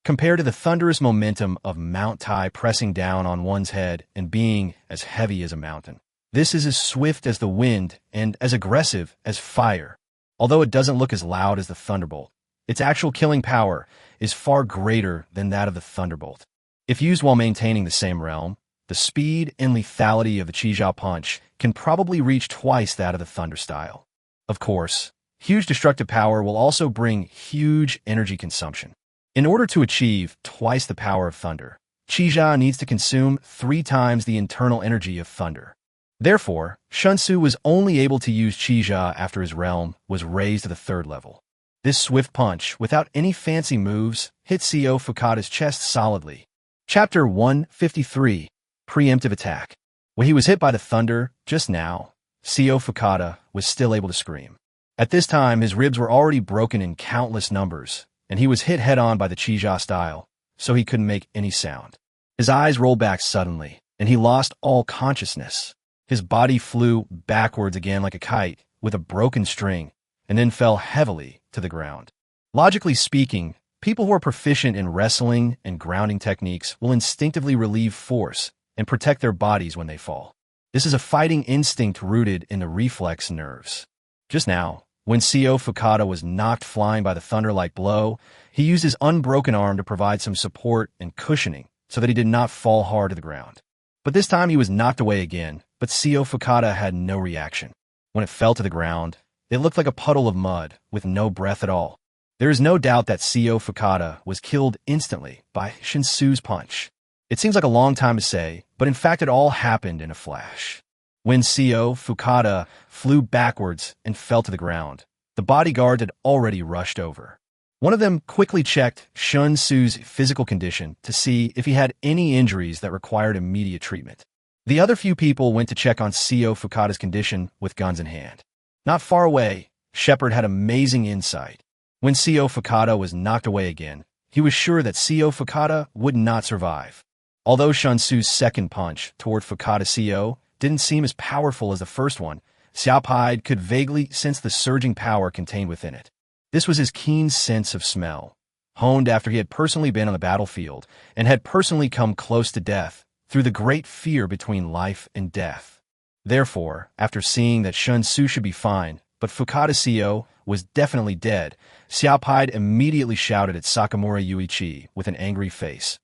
Compared to the thunderous momentum of Mount Tai pressing down on one's head and being as heavy as a mountain, this is as swift as the wind and as aggressive as fire. Although it doesn't look as loud as the Thunderbolt, its actual killing power is far greater than that of the Thunderbolt. If used while maintaining the same realm, the speed and lethality of the Qijia punch can probably reach twice that of the Thunder style. Of course, huge destructive power will also bring huge energy consumption. In order to achieve twice the power of Thunder, Qijia needs to consume 3 times the internal energy of Thunder. Therefore, Shen Xu was only able to use Qijia after his realm was raised to the 3rd level. This swift punch, without any fancy moves, hit Seo Fukata's chest solidly. Chapter 153, Preemptive Attack. When he was hit by the thunder just now, Seo Fukata was still able to scream. At this time, his ribs were already broken in countless numbers, and he was hit head-on by the Qijia style, so he couldn't make any sound. His eyes rolled back suddenly, and he lost all consciousness. His body flew backwards again like a kite with a broken string, and then fell heavily to the ground. Logically speaking, people who are proficient in wrestling and grounding techniques will instinctively relieve force and protect their bodies when they fall. This is a fighting instinct rooted in the reflex nerves. Just now, when Seo Fukata was knocked flying by the thunder-like blow, he used his unbroken arm to provide some support and cushioning so that he did not fall hard to the ground. But this time he was knocked away again, but Seo Fukata had no reaction. When it fell to the ground, it looked like a puddle of mud with no breath at all. There is no doubt that Seo Fukata was killed instantly by Shen Xu's punch. It seems like a long time to say, but in fact it all happened in a flash. When Seo Fukata flew backwards and fell to the ground, the bodyguard had already rushed over. One of them quickly checked Shen Xu's physical condition to see if he had any injuries that required immediate treatment. The other few people went to check on Seo Fukata's condition with guns in hand. Not far away, Shepard had amazing insight. When Seo Fukata was knocked away again, he was sure that CO Fukada would not survive. Although Shen Xu's second punch toward Fukada CO didn't seem as powerful as the first one, Xiaopai could vaguely sense the surging power contained within it. This was his keen sense of smell, honed after he had personally been on the battlefield and had personally come close to death through the great fear between life and death. Therefore, after seeing that Shen Xu should be fine, but Fukada CO was definitely dead, Xiaopai immediately shouted at Sakamura Yuichi with an angry face.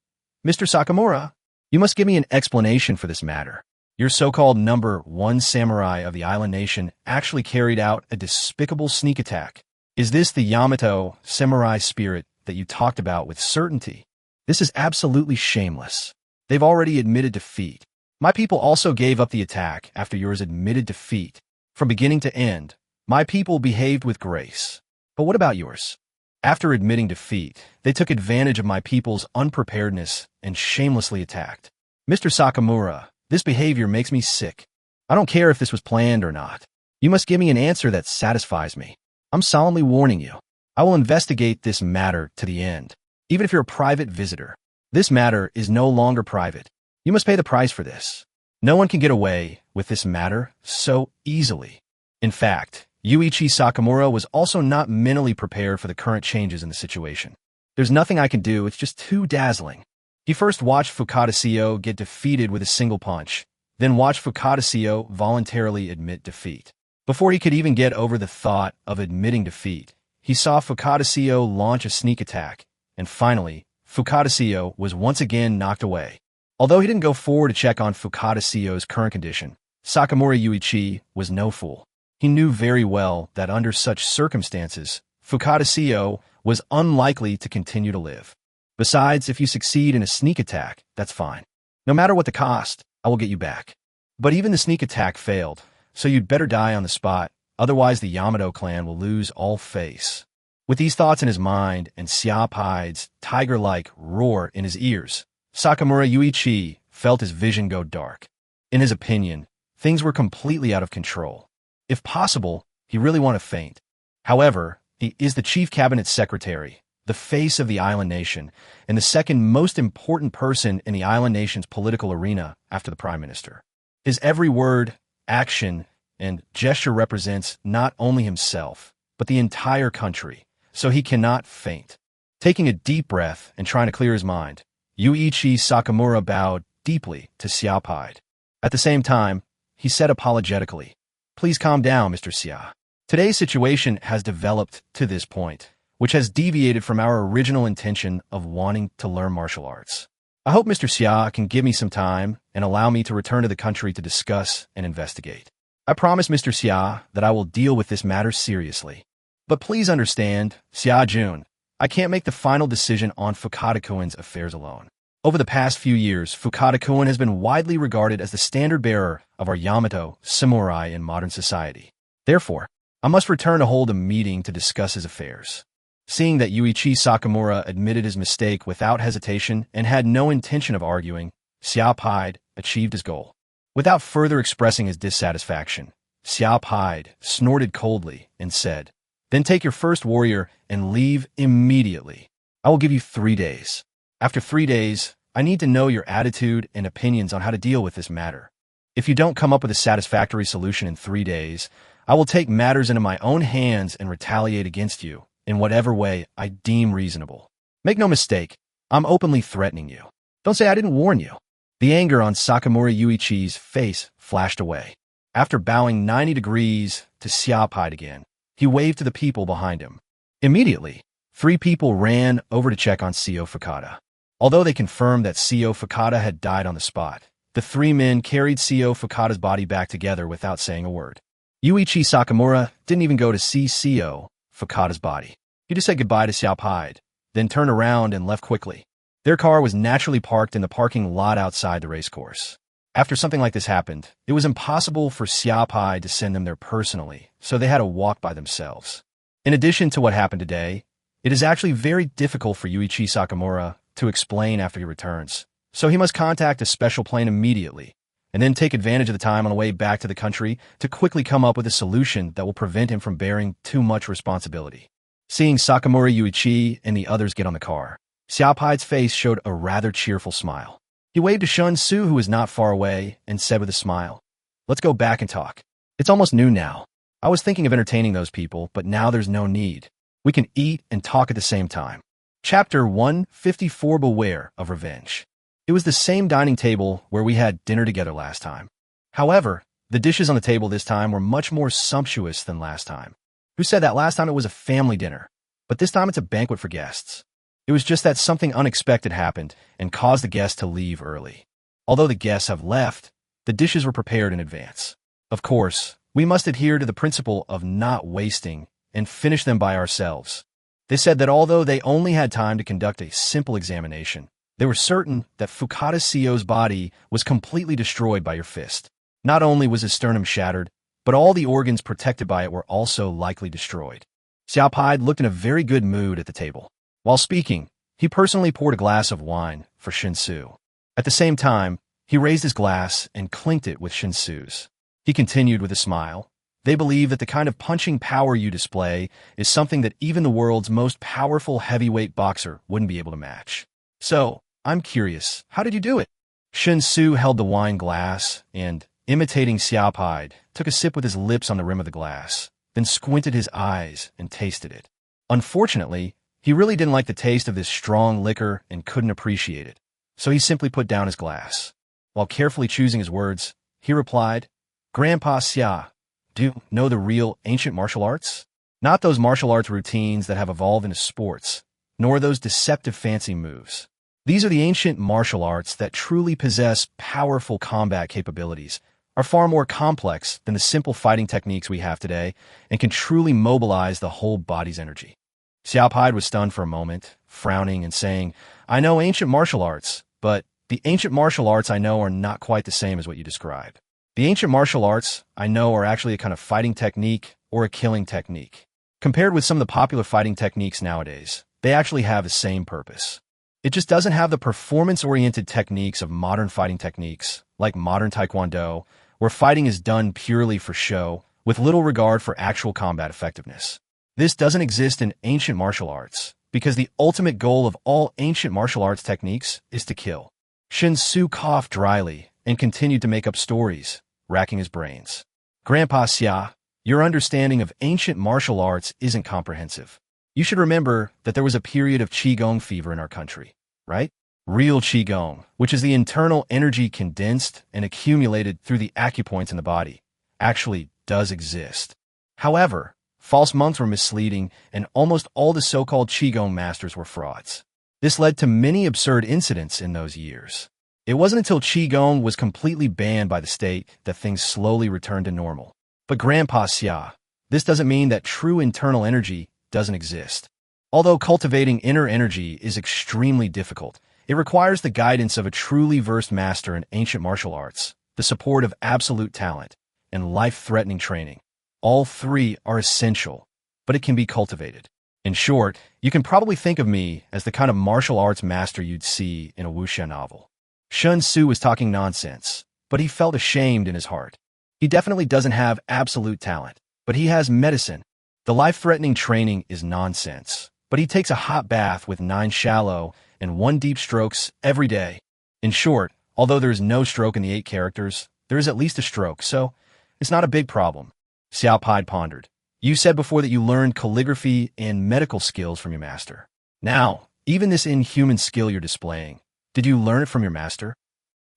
"Mr. Sakamura, you must give me an explanation for this matter. Your so-called number one samurai of the island nation actually carried out a despicable sneak attack. Is this the Yamato samurai spirit that you talked about with certainty? This is absolutely shameless. They've already admitted defeat. My people also gave up the attack after yours admitted defeat. From beginning to end, my people behaved with grace. But what about yours? After admitting defeat, they took advantage of my people's unpreparedness and shamelessly attacked. Mr. Sakamura, this behavior makes me sick. I don't care if this was planned or not. You must give me an answer that satisfies me. I'm solemnly warning you. I will investigate this matter to the end. Even if you're a private visitor, this matter is no longer private. You must pay the price for this. No one can get away with this matter so easily." In fact, Yuichi Sakamura was also not mentally prepared for the current changes in the situation. "There's nothing I can do, it's just too dazzling." He first watched Fukada CO get defeated with a single punch, then watched Fukada CO voluntarily admit defeat. Before he could even get over the thought of admitting defeat, he saw Fukada CO launch a sneak attack, and finally, Fukada CO was once again knocked away. Although he didn't go forward to check on Fukada CO's current condition, Sakamura Yuichi was no fool. He knew very well that under such circumstances, Fukada CO was unlikely to continue to live. Besides, if you succeed in a sneak attack, that's fine. No matter what the cost, I will get you back. But even the sneak attack failed, so you'd better die on the spot, otherwise the Yamato clan will lose all face. With these thoughts in his mind and Xiaopai's tiger-like roar in his ears, Sakamura Yuichi felt his vision go dark. In his opinion, things were completely out of control. If possible, he really wanted to faint. However, he is the chief cabinet secretary, the face of the island nation, and the second most important person in the island nation's political arena after the prime minister. His every word, action, and gesture represents not only himself, but the entire country, so he cannot faint. Taking a deep breath and trying to clear his mind, Yuichi Sakamura bowed deeply to Xiaopai. At the same time, he said apologetically, "Please calm down, Mr. Xia. Today's situation has developed to this point, which has deviated from our original intention of wanting to learn martial arts. I hope Mr. Xia can give me some time and allow me to return to the country to discuss and investigate. I promise Mr. Xia that I will deal with this matter seriously. But please understand, Xia Jun, I can't make the final decision on Fukada-kuin's affairs alone. Over the past few years, Fukada-kun has been widely regarded as the standard-bearer of our Yamato samurai in modern society. Therefore, I must return to hold a meeting to discuss his affairs." Seeing that Yuichi Sakamura admitted his mistake without hesitation and had no intention of arguing, Xiaopai achieved his goal. Without further expressing his dissatisfaction, Xiaopai snorted coldly and said, "Then take your first warrior and leave immediately. I will give you 3 days. After 3 days, I need to know your attitude and opinions on how to deal with this matter. If you don't come up with a satisfactory solution in 3 days, I will take matters into my own hands and retaliate against you in whatever way I deem reasonable. Make no mistake, I'm openly threatening you. Don't say I didn't warn you." The anger on Sakamura Yuichi's face flashed away. After bowing 90 degrees to Xiaopai again, he waved to the people behind him. Immediately, 3 people ran over to check on CO Fukada. Although they confirmed that CO Fukada had died on the spot, the 3 men carried CO Fukada's body back together without saying a word. Yuichi Sakamura didn't even go to see CO Fukada's body. He just said goodbye to Xiaopai, then turned around and left quickly. Their car was naturally parked in the parking lot outside the racecourse. After something like this happened, it was impossible for Xiaopai to send them there personally, so they had to walk by themselves. In addition to what happened today, it is actually very difficult for Yuichi Sakamura to explain after he returns, so he must contact a special plane immediately, and then take advantage of the time on the way back to the country to quickly come up with a solution that will prevent him from bearing too much responsibility. Seeing Sakamura Yuichi and the others get on the car, Xiaopai's face showed a rather cheerful smile. He waved to Shen Xu, who was not far away, and said with a smile, "Let's go back and talk. It's almost noon now. I was thinking of entertaining those people, but now there's no need. We can eat and talk at the same time." Chapter 154: Beware of Revenge. It was the same dining table where we had dinner together last time. However, the dishes on the table this time were much more sumptuous than last time. Who said that last time it was a family dinner? But this time it's a banquet for guests. It was just that something unexpected happened and caused the guests to leave early. Although the guests have left, the dishes were prepared in advance. Of course, we must adhere to the principle of not wasting and finish them by ourselves. They said that although they only had time to conduct a simple examination, they were certain that Fukata CEO's body was completely destroyed by your fist. Not only was his sternum shattered, but all the organs protected by it were also likely destroyed. Xiaopai looked in a very good mood at the table. While speaking, he personally poured a glass of wine for Shen Xu. At the same time, he raised his glass and clinked it with Shen Xu's. He continued with a smile. They believe that the kind of punching power you display is something that even the world's most powerful heavyweight boxer wouldn't be able to match. So, I'm curious, how did you do it? Shen Xu held the wine glass and, imitating Xiaopai, took a sip with his lips on the rim of the glass, then squinted his eyes and tasted it. Unfortunately, he really didn't like the taste of this strong liquor and couldn't appreciate it, so he simply put down his glass. While carefully choosing his words, he replied, "Grandpa Xia, do you know the real ancient martial arts? Not those martial arts routines that have evolved into sports, nor those deceptive fancy moves. These are the ancient martial arts that truly possess powerful combat capabilities, are far more complex than the simple fighting techniques we have today, and can truly mobilize the whole body's energy." Xiaopai was stunned for a moment, frowning and saying, "I know ancient martial arts, but the ancient martial arts I know are not quite the same as what you described. The ancient martial arts I know are actually a kind of fighting technique or a killing technique. Compared with some of the popular fighting techniques nowadays, they actually have the same purpose. It just doesn't have the performance-oriented techniques of modern fighting techniques, like modern Taekwondo, where fighting is done purely for show, with little regard for actual combat effectiveness. This doesn't exist in ancient martial arts, because the ultimate goal of all ancient martial arts techniques is to kill." Shen Xu coughed dryly and continued to make up stories, racking his brains. "Grandpa Xia, your understanding of ancient martial arts isn't comprehensive. You should remember that there was a period of Qigong fever in our country, right? Real Qigong, which is the internal energy condensed and accumulated through the acupoints in the body, actually does exist. However, false monks were misleading, and almost all the so-called Qigong masters were frauds. This led to many absurd incidents in those years. It wasn't until Qigong was completely banned by the state that things slowly returned to normal. But Grandpa Xia, this doesn't mean that true internal energy doesn't exist. Although cultivating inner energy is extremely difficult, it requires the guidance of a truly versed master in ancient martial arts, the support of absolute talent, and life-threatening training. All three are essential, but it can be cultivated. In short, you can probably think of me as the kind of martial arts master you'd see in a wuxia novel." Shen Xu was talking nonsense, but he felt ashamed in his heart. He definitely doesn't have absolute talent, but he has medicine. The life-threatening training is nonsense, but he takes a hot bath with 9 shallow and 1 deep strokes every day. In short, although there is no stroke in the 8 characters, there is at least a stroke, so it's not a big problem. Xiaopai pondered. "You said before that you learned calligraphy and medical skills from your master. Now, even this inhuman skill you're displaying, did you learn it from your master?"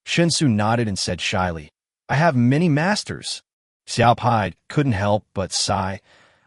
Shen Xu nodded and said shyly, "I have many masters." Xiaopai couldn't help but sigh.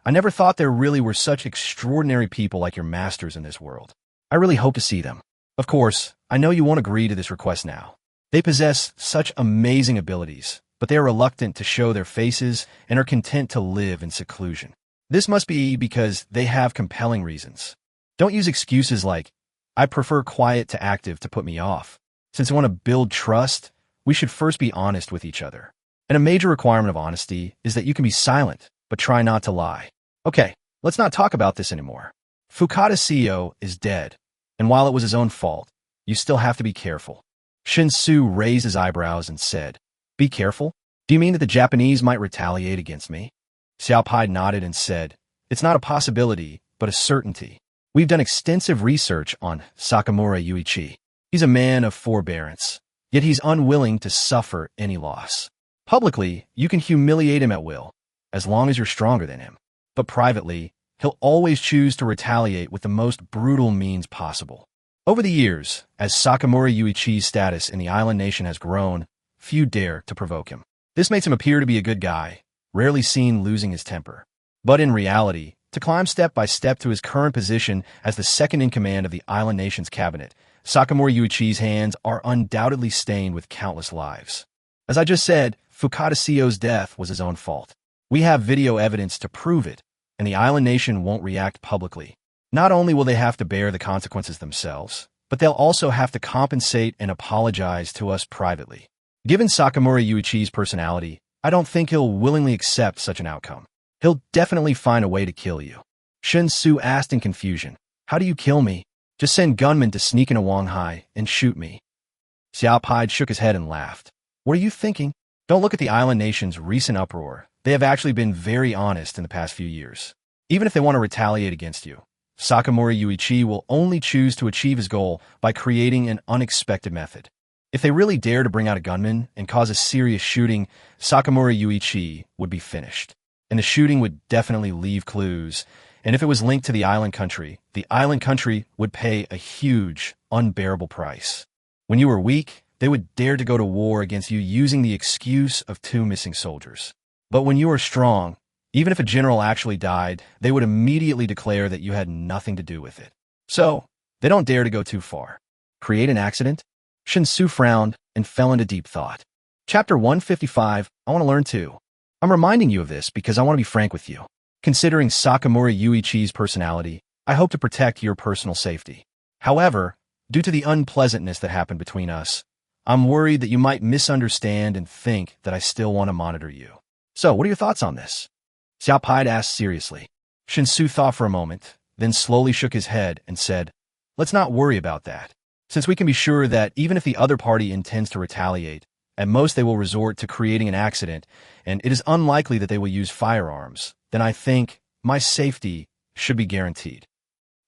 "I never thought there really were such extraordinary people like your masters in this world. I really hope to see them. Of course, I know you won't agree to this request now. They possess such amazing abilities, but they are reluctant to show their faces and are content to live in seclusion. This must be because they have compelling reasons. Don't use excuses like, 'I prefer quiet to active' to put me off. Since we want to build trust, we should first be honest with each other. And a major requirement of honesty is that you can be silent, but try not to lie. Okay, let's not talk about this anymore. Fukata CEO is dead, and while it was his own fault, you still have to be careful." Shen Xu raised his eyebrows and said, "Be careful? Do you mean that the Japanese might retaliate against me?" Xiaopai nodded and said, "It's not a possibility, but a certainty. We've done extensive research on Sakamura Yuichi. He's a man of forbearance, yet he's unwilling to suffer any loss. Publicly, you can humiliate him at will, as long as you're stronger than him. But privately, he'll always choose to retaliate with the most brutal means possible. Over the years, as Sakamura Yuichi's status in the island nation has grown, few dare to provoke him. This makes him appear to be a good guy, rarely seen losing his temper. But in reality, to climb step by step to his current position as the second-in-command of the island nation's cabinet, Sakamura Yuichi's hands are undoubtedly stained with countless lives. As I just said, Fukada Seo's death was his own fault. We have video evidence to prove it, and the island nation won't react publicly. Not only will they have to bear the consequences themselves, but they'll also have to compensate and apologize to us privately. Given Sakamura Yuichi's personality, I don't think he'll willingly accept such an outcome. He'll definitely find a way to kill you. Shen Xu asked in confusion, "How do you kill me?" "Just send gunmen to sneak into Wanghai and shoot me." Xiao Pai shook his head and laughed. "What are you thinking? Don't look at the island nation's recent uproar. They have actually been very honest in the past few years. Even if they want to retaliate against you, Sakamura Yuichi will only choose to achieve his goal by creating an unexpected method. If they really dare to bring out a gunman and cause a serious shooting, Sakamura Yuichi would be finished. And the shooting would definitely leave clues. And if it was linked to the island country would pay a huge, unbearable price. When you were weak, they would dare to go to war against you using the excuse of 2 missing soldiers. But when you are strong, even if a general actually died, they would immediately declare that you had nothing to do with it. So, they don't dare to go too far. Create an accident? Shen Xu frowned and fell into deep thought. Chapter 155, I want to learn too. I'm reminding you of this because I want to be frank with you. Considering Sakamura Yuichi's personality, I hope to protect your personal safety. However, due to the unpleasantness that happened between us, I'm worried that you might misunderstand and think that I still want to monitor you. So, what are your thoughts on this? Xiao Pai asked seriously. Shen Xu thought for a moment, then slowly shook his head and said, "Let's not worry about that. Since we can be sure that even if the other party intends to retaliate, at most they will resort to creating an accident, and it is unlikely that they will use firearms, then I think my safety should be guaranteed."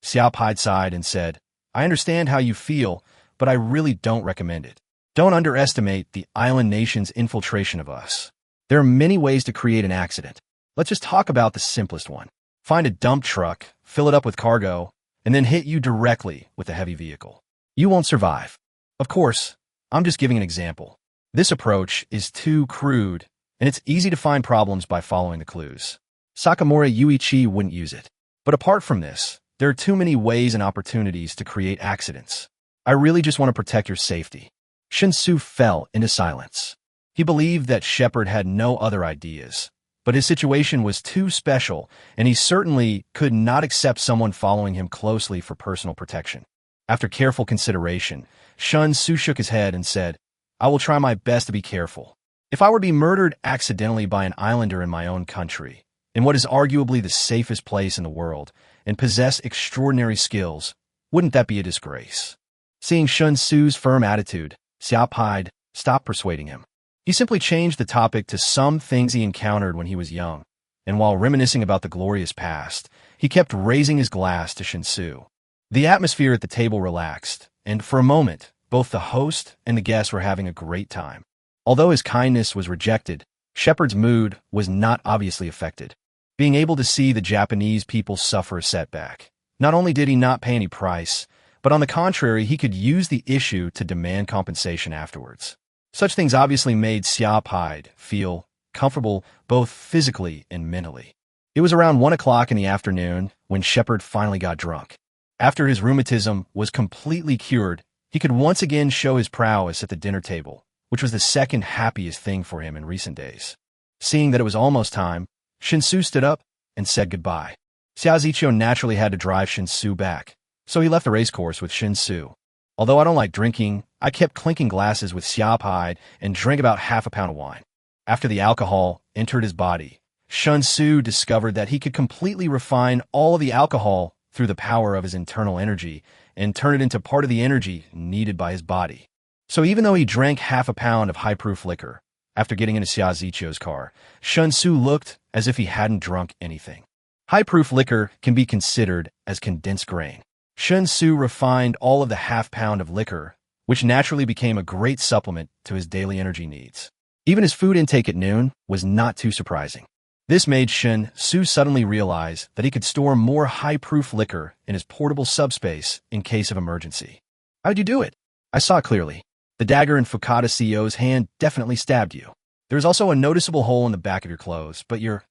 Xiao Pai sighed and said, "I understand how you feel, but I really don't recommend it. Don't underestimate the island nation's infiltration of us. There are many ways to create an accident. Let's just talk about the simplest one. Find a dump truck, fill it up with cargo, and then hit you directly with a heavy vehicle. You won't survive. Of course, I'm just giving an example. This approach is too crude, and it's easy to find problems by following the clues. Sakamura Yuichi wouldn't use it. But apart from this, there are too many ways and opportunities to create accidents. I really just want to protect your safety." Shen Xu fell into silence. He believed that Shepard had no other ideas, but his situation was too special, and he certainly could not accept someone following him closely for personal protection. After careful consideration, Shen Xu shook his head and said, "I will try my best to be careful. If I were to be murdered accidentally by an islander in my own country, in what is arguably the safest place in the world, and possess extraordinary skills, wouldn't that be a disgrace?" Seeing Shen Xu's firm attitude, Xiao Pai stopped persuading him. He simply changed the topic to some things he encountered when he was young, and while reminiscing about the glorious past, he kept raising his glass to Shen Xu. The atmosphere at the table relaxed, and for a moment, both the host and the guests were having a great time. Although his kindness was rejected, Shepard's mood was not obviously affected. Being able to see the Japanese people suffer a setback, not only did he not pay any price, but on the contrary, he could use the issue to demand compensation afterwards. Such things obviously made Xiao Pai feel comfortable both physically and mentally. It was around 1 o'clock in the afternoon when Shepard finally got drunk. After his rheumatism was completely cured, he could once again show his prowess at the dinner table, which was the second happiest thing for him in recent days. Seeing that it was almost time, Shen Xu stood up and said goodbye. Xiao Ziqiu naturally had to drive Shen Xu back, so he left the racecourse with Shen Xu. Although I don't like drinking, I kept clinking glasses with Xiao Pai and drank about half a pound of wine. After the alcohol entered his body, Shen Xu discovered that he could completely refine all of the alcohol through the power of his internal energy and turn it into part of the energy needed by his body. So even though he drank half a pound of high-proof liquor, after getting into Xiao Ziqiu's car, Shen Xu looked as if he hadn't drunk anything. High-proof liquor can be considered as condensed grain. Shen Xu refined all of the half-pound of liquor, which naturally became a great supplement to his daily energy needs. Even his food intake at noon was not too surprising. This made Shen Xu suddenly realize that he could store more high-proof liquor in his portable subspace in case of emergency. How'd you do it? I saw it clearly. The dagger in Fukada CEO's hand definitely stabbed you. There's also a noticeable hole in the back of your clothes, but you're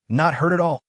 not hurt at all.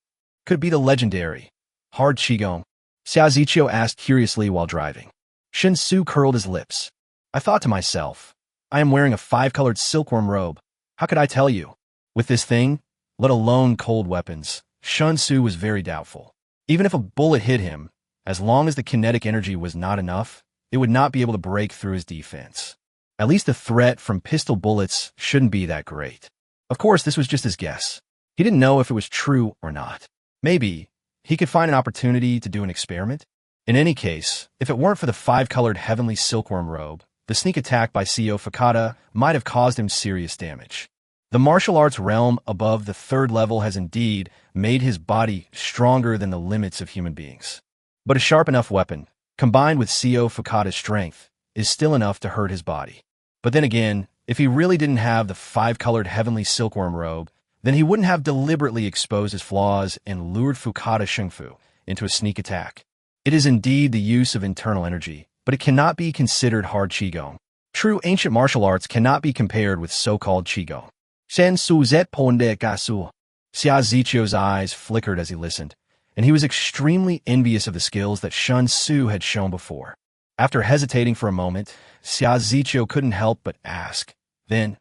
Could it be the legendary hard qigong? Xia Ziqiu asked curiously while driving. Shen Xu curled his lips. I thought to myself, I am wearing a 5-colored silkworm robe. How could I tell you? With this thing, let alone cold weapons, Shen Xu was very doubtful. Even if a bullet hit him, as long as the kinetic energy was not enough, it would not be able to break through his defense. At least the threat from pistol bullets shouldn't be that great. Of course, this was just his guess. He didn't know if it was true or not. Maybe he could find an opportunity to do an experiment. In any case, if it weren't for the 5-colored heavenly silkworm robe, the sneak attack by CEO Fukada might have caused him serious damage. The martial arts realm above the 3rd level has indeed made his body stronger than the limits of human beings. But a sharp enough weapon, combined with CEO Fukada's strength, is still enough to hurt his body. But then again, if he really didn't have the 5-colored heavenly silkworm robe, then he wouldn't have deliberately exposed his flaws and lured Fukada Shengfu into a sneak attack. It is indeed the use of internal energy, but it cannot be considered hard qigong. True ancient martial arts cannot be compared with so-called qigong. Shen Xu zet ponde gasu. Xia Ziqiu's eyes flickered as he listened, and he was extremely envious of the skills that Shen Xu had shown before. After hesitating for a moment, Xia Ziqiu couldn't help but ask, then,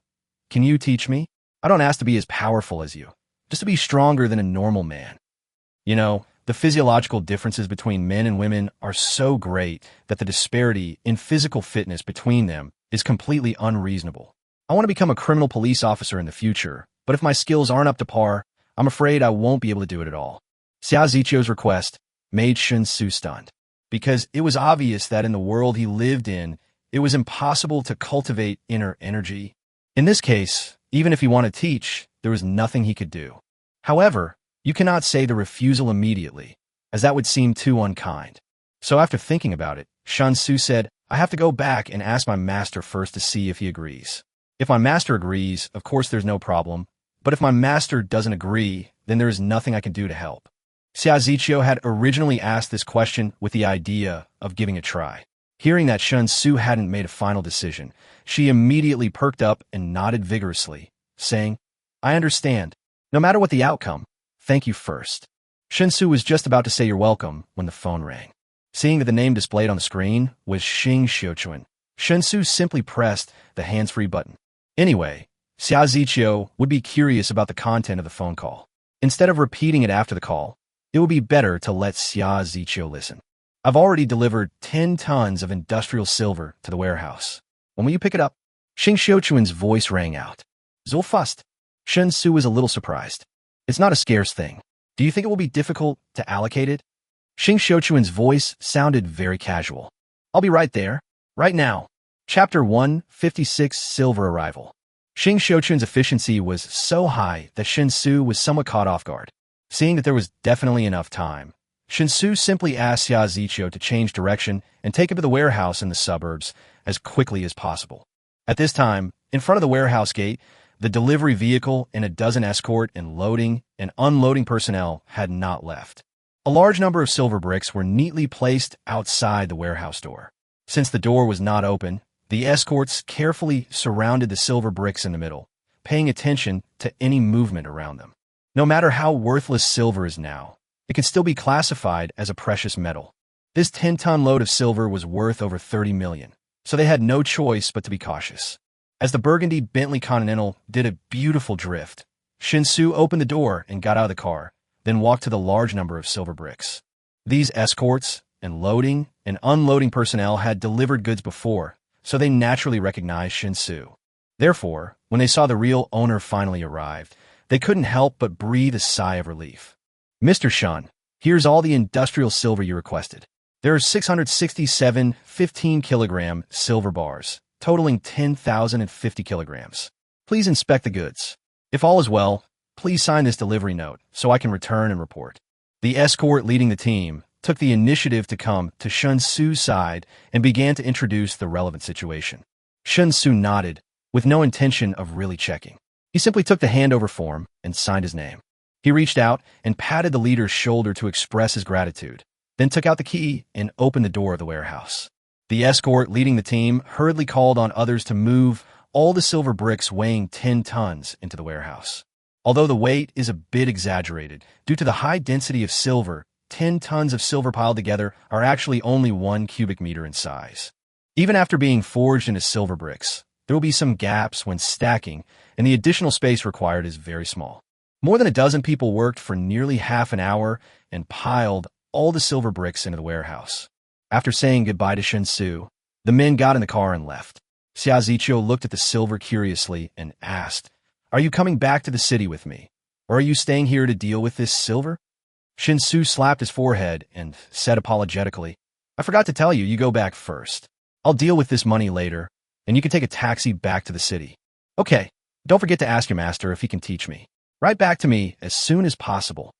can you teach me? I don't ask to be as powerful as you, just to be stronger than a normal man. You know, the physiological differences between men and women are so great that the disparity in physical fitness between them is completely unreasonable. I want to become a criminal police officer in the future, but if my skills aren't up to par, I'm afraid I won't be able to do it at all. Xia Ziqiu's request made Shen Xu stunned, because it was obvious that in the world he lived in, it was impossible to cultivate inner energy. In this case, even if he wanted to teach, there was nothing he could do. However, you cannot say the refusal immediately, as that would seem too unkind. So after thinking about it, Shen Xu said, I have to go back and ask my master first to see if he agrees. If my master agrees, of course there's no problem, but if my master doesn't agree, then there is nothing I can do to help. Xia Ziqiu had originally asked this question with the idea of giving a try. Hearing that Shen Xu hadn't made a final decision, she immediately perked up and nodded vigorously, saying, I understand. No matter what the outcome, thank you first. Shen Xu was just about to say you're welcome when the phone rang. Seeing that the name displayed on the screen was Xing Xiuquan, Shen Xu simply pressed the hands-free button. Anyway, Xia Ziqiu would be curious about the content of the phone call. Instead of repeating it after the call, it would be better to let Xia Ziqiu listen. I've already delivered 10 tons of industrial silver to the warehouse. When will you pick it up? Xing Xiuquan's voice rang out. So fast. Shen Xu was a little surprised. It's not a scarce thing. Do you think it will be difficult to allocate it? Xing Xiuquan's voice sounded very casual. I'll be right there. Right now. Chapter 156 Silver Arrival. Xing Xiuquan's efficiency was so high that Shen Xu was somewhat caught off guard. Seeing that there was definitely enough time, Shen Xu simply asked Xia Ziqiu to change direction and take him to the warehouse in the suburbs as quickly as possible. At this time, in front of the warehouse gate, the delivery vehicle and a dozen escort and loading and unloading personnel had not left. A large number of silver bricks were neatly placed outside the warehouse door. Since the door was not open, the escorts carefully surrounded the silver bricks in the middle, paying attention to any movement around them. No matter how worthless silver is now, it can still be classified as a precious metal. This 10-ton load of silver was worth over 30 million, so they had no choice but to be cautious. As the burgundy Bentley Continental did a beautiful drift, Shen Xu opened the door and got out of the car, then walked to the large number of silver bricks. These escorts and loading and unloading personnel had delivered goods before, so they naturally recognized Shen Xu. Therefore, when they saw the real owner finally arrived, they couldn't help but breathe a sigh of relief. Mr. Shen, here's all the industrial silver you requested. There are 667 15-kilogram silver bars, totaling 10,050 kilograms. Please inspect the goods. If all is well, please sign this delivery note so I can return and report. The escort leading the team took the initiative to come to Shen Xu's side and began to introduce the relevant situation. Shen Xu nodded, with no intention of really checking. He simply took the handover form and signed his name. He reached out and patted the leader's shoulder to express his gratitude, then took out the key and opened the door of the warehouse. The escort leading the team hurriedly called on others to move all the silver bricks weighing 10 tons into the warehouse. Although the weight is a bit exaggerated, due to the high density of silver, 10 tons of silver piled together are actually only 1 cubic meter in size. Even after being forged into silver bricks, there will be some gaps when stacking, and the additional space required is very small. More than a dozen people worked for nearly half an hour and piled all the silver bricks into the warehouse. After saying goodbye to Shen Xu, the men got in the car and left. Xiaoziqiu looked at the silver curiously and asked, "Are you coming back to the city with me, or are you staying here to deal with this silver?" Shen Xu slapped his forehead and said apologetically, "I forgot to tell you, you go back first. I'll deal with this money later, and you can take a taxi back to the city." "Okay, don't forget to ask your master if he can teach me. Write back to me as soon as possible."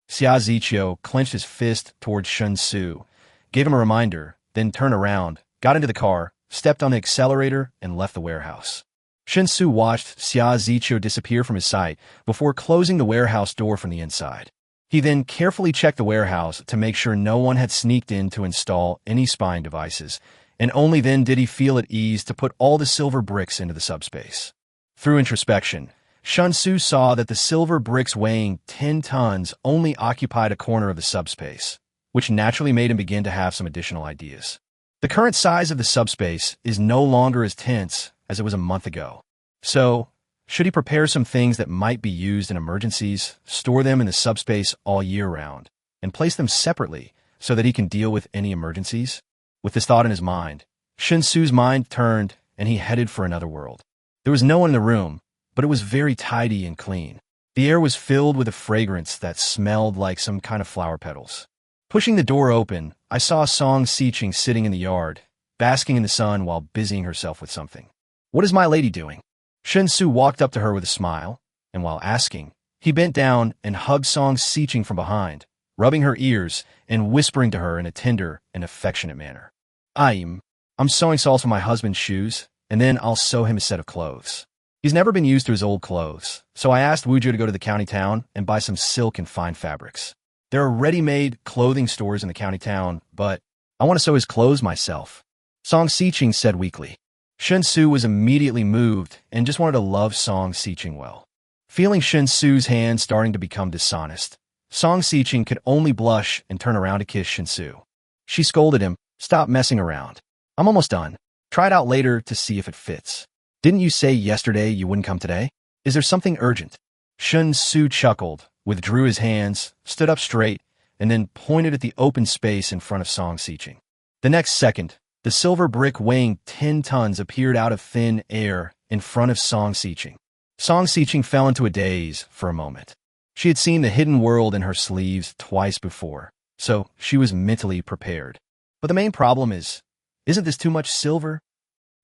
Xiaoziqiu clenched his fist towards Shen Xu, gave him a reminder, then turned around, got into the car, stepped on the accelerator, and left the warehouse. Shen Xu watched Xiaoziqiu disappear from his sight before closing the warehouse door from the inside. He then carefully checked the warehouse to make sure no one had sneaked in to install any spying devices, and only then did he feel at ease to put all the silver bricks into the subspace. Through introspection, Shen Xu saw that the silver bricks weighing 10 tons only occupied a corner of the subspace, which naturally made him begin to have some additional ideas. The current size of the subspace is no longer as tense as it was a month ago. So, should he prepare some things that might be used in emergencies, store them in the subspace all year round, and place them separately so that he can deal with any emergencies? With this thought in his mind, Shen Xu's mind turned and he headed for another world. There was no one in the room, but it was very tidy and clean. The air was filled with a fragrance that smelled like some kind of flower petals. Pushing the door open, I saw Song Xiqing sitting in the yard, basking in the sun while busying herself with something. "What is my lady doing?" Shen Xu walked up to her with a smile, and while asking, he bent down and hugged Song Xiqing from behind, rubbing her ears and whispering to her in a tender and affectionate manner. I'm sewing salts on my husband's shoes, and then I'll sew him a set of clothes. He's never been used to his old clothes, so I asked Wuju to go to the county town and buy some silk and fine fabrics. There are ready-made clothing stores in the county town, but I want to sew his clothes myself," Song Xiqing said weakly. Shen Xu was immediately moved and just wanted to love Song Xiqing well. Feeling Shen Xu's hand starting to become dishonest, Song Xiqing could only blush and turn around to kiss Shen Xu. She scolded him, "Stop messing around. I'm almost done. Try it out later to see if it fits. Didn't you say yesterday you wouldn't come today? Is there something urgent?" Shen Xu chuckled, withdrew his hands, stood up straight, and then pointed at the open space in front of Song Xiqing. The next second, the silver brick weighing 10 tons appeared out of thin air in front of Song Xiqing. Song Xiqing fell into a daze for a moment. She had seen the hidden world in her sleeves twice before, so she was mentally prepared. But the main problem is, isn't this too much silver?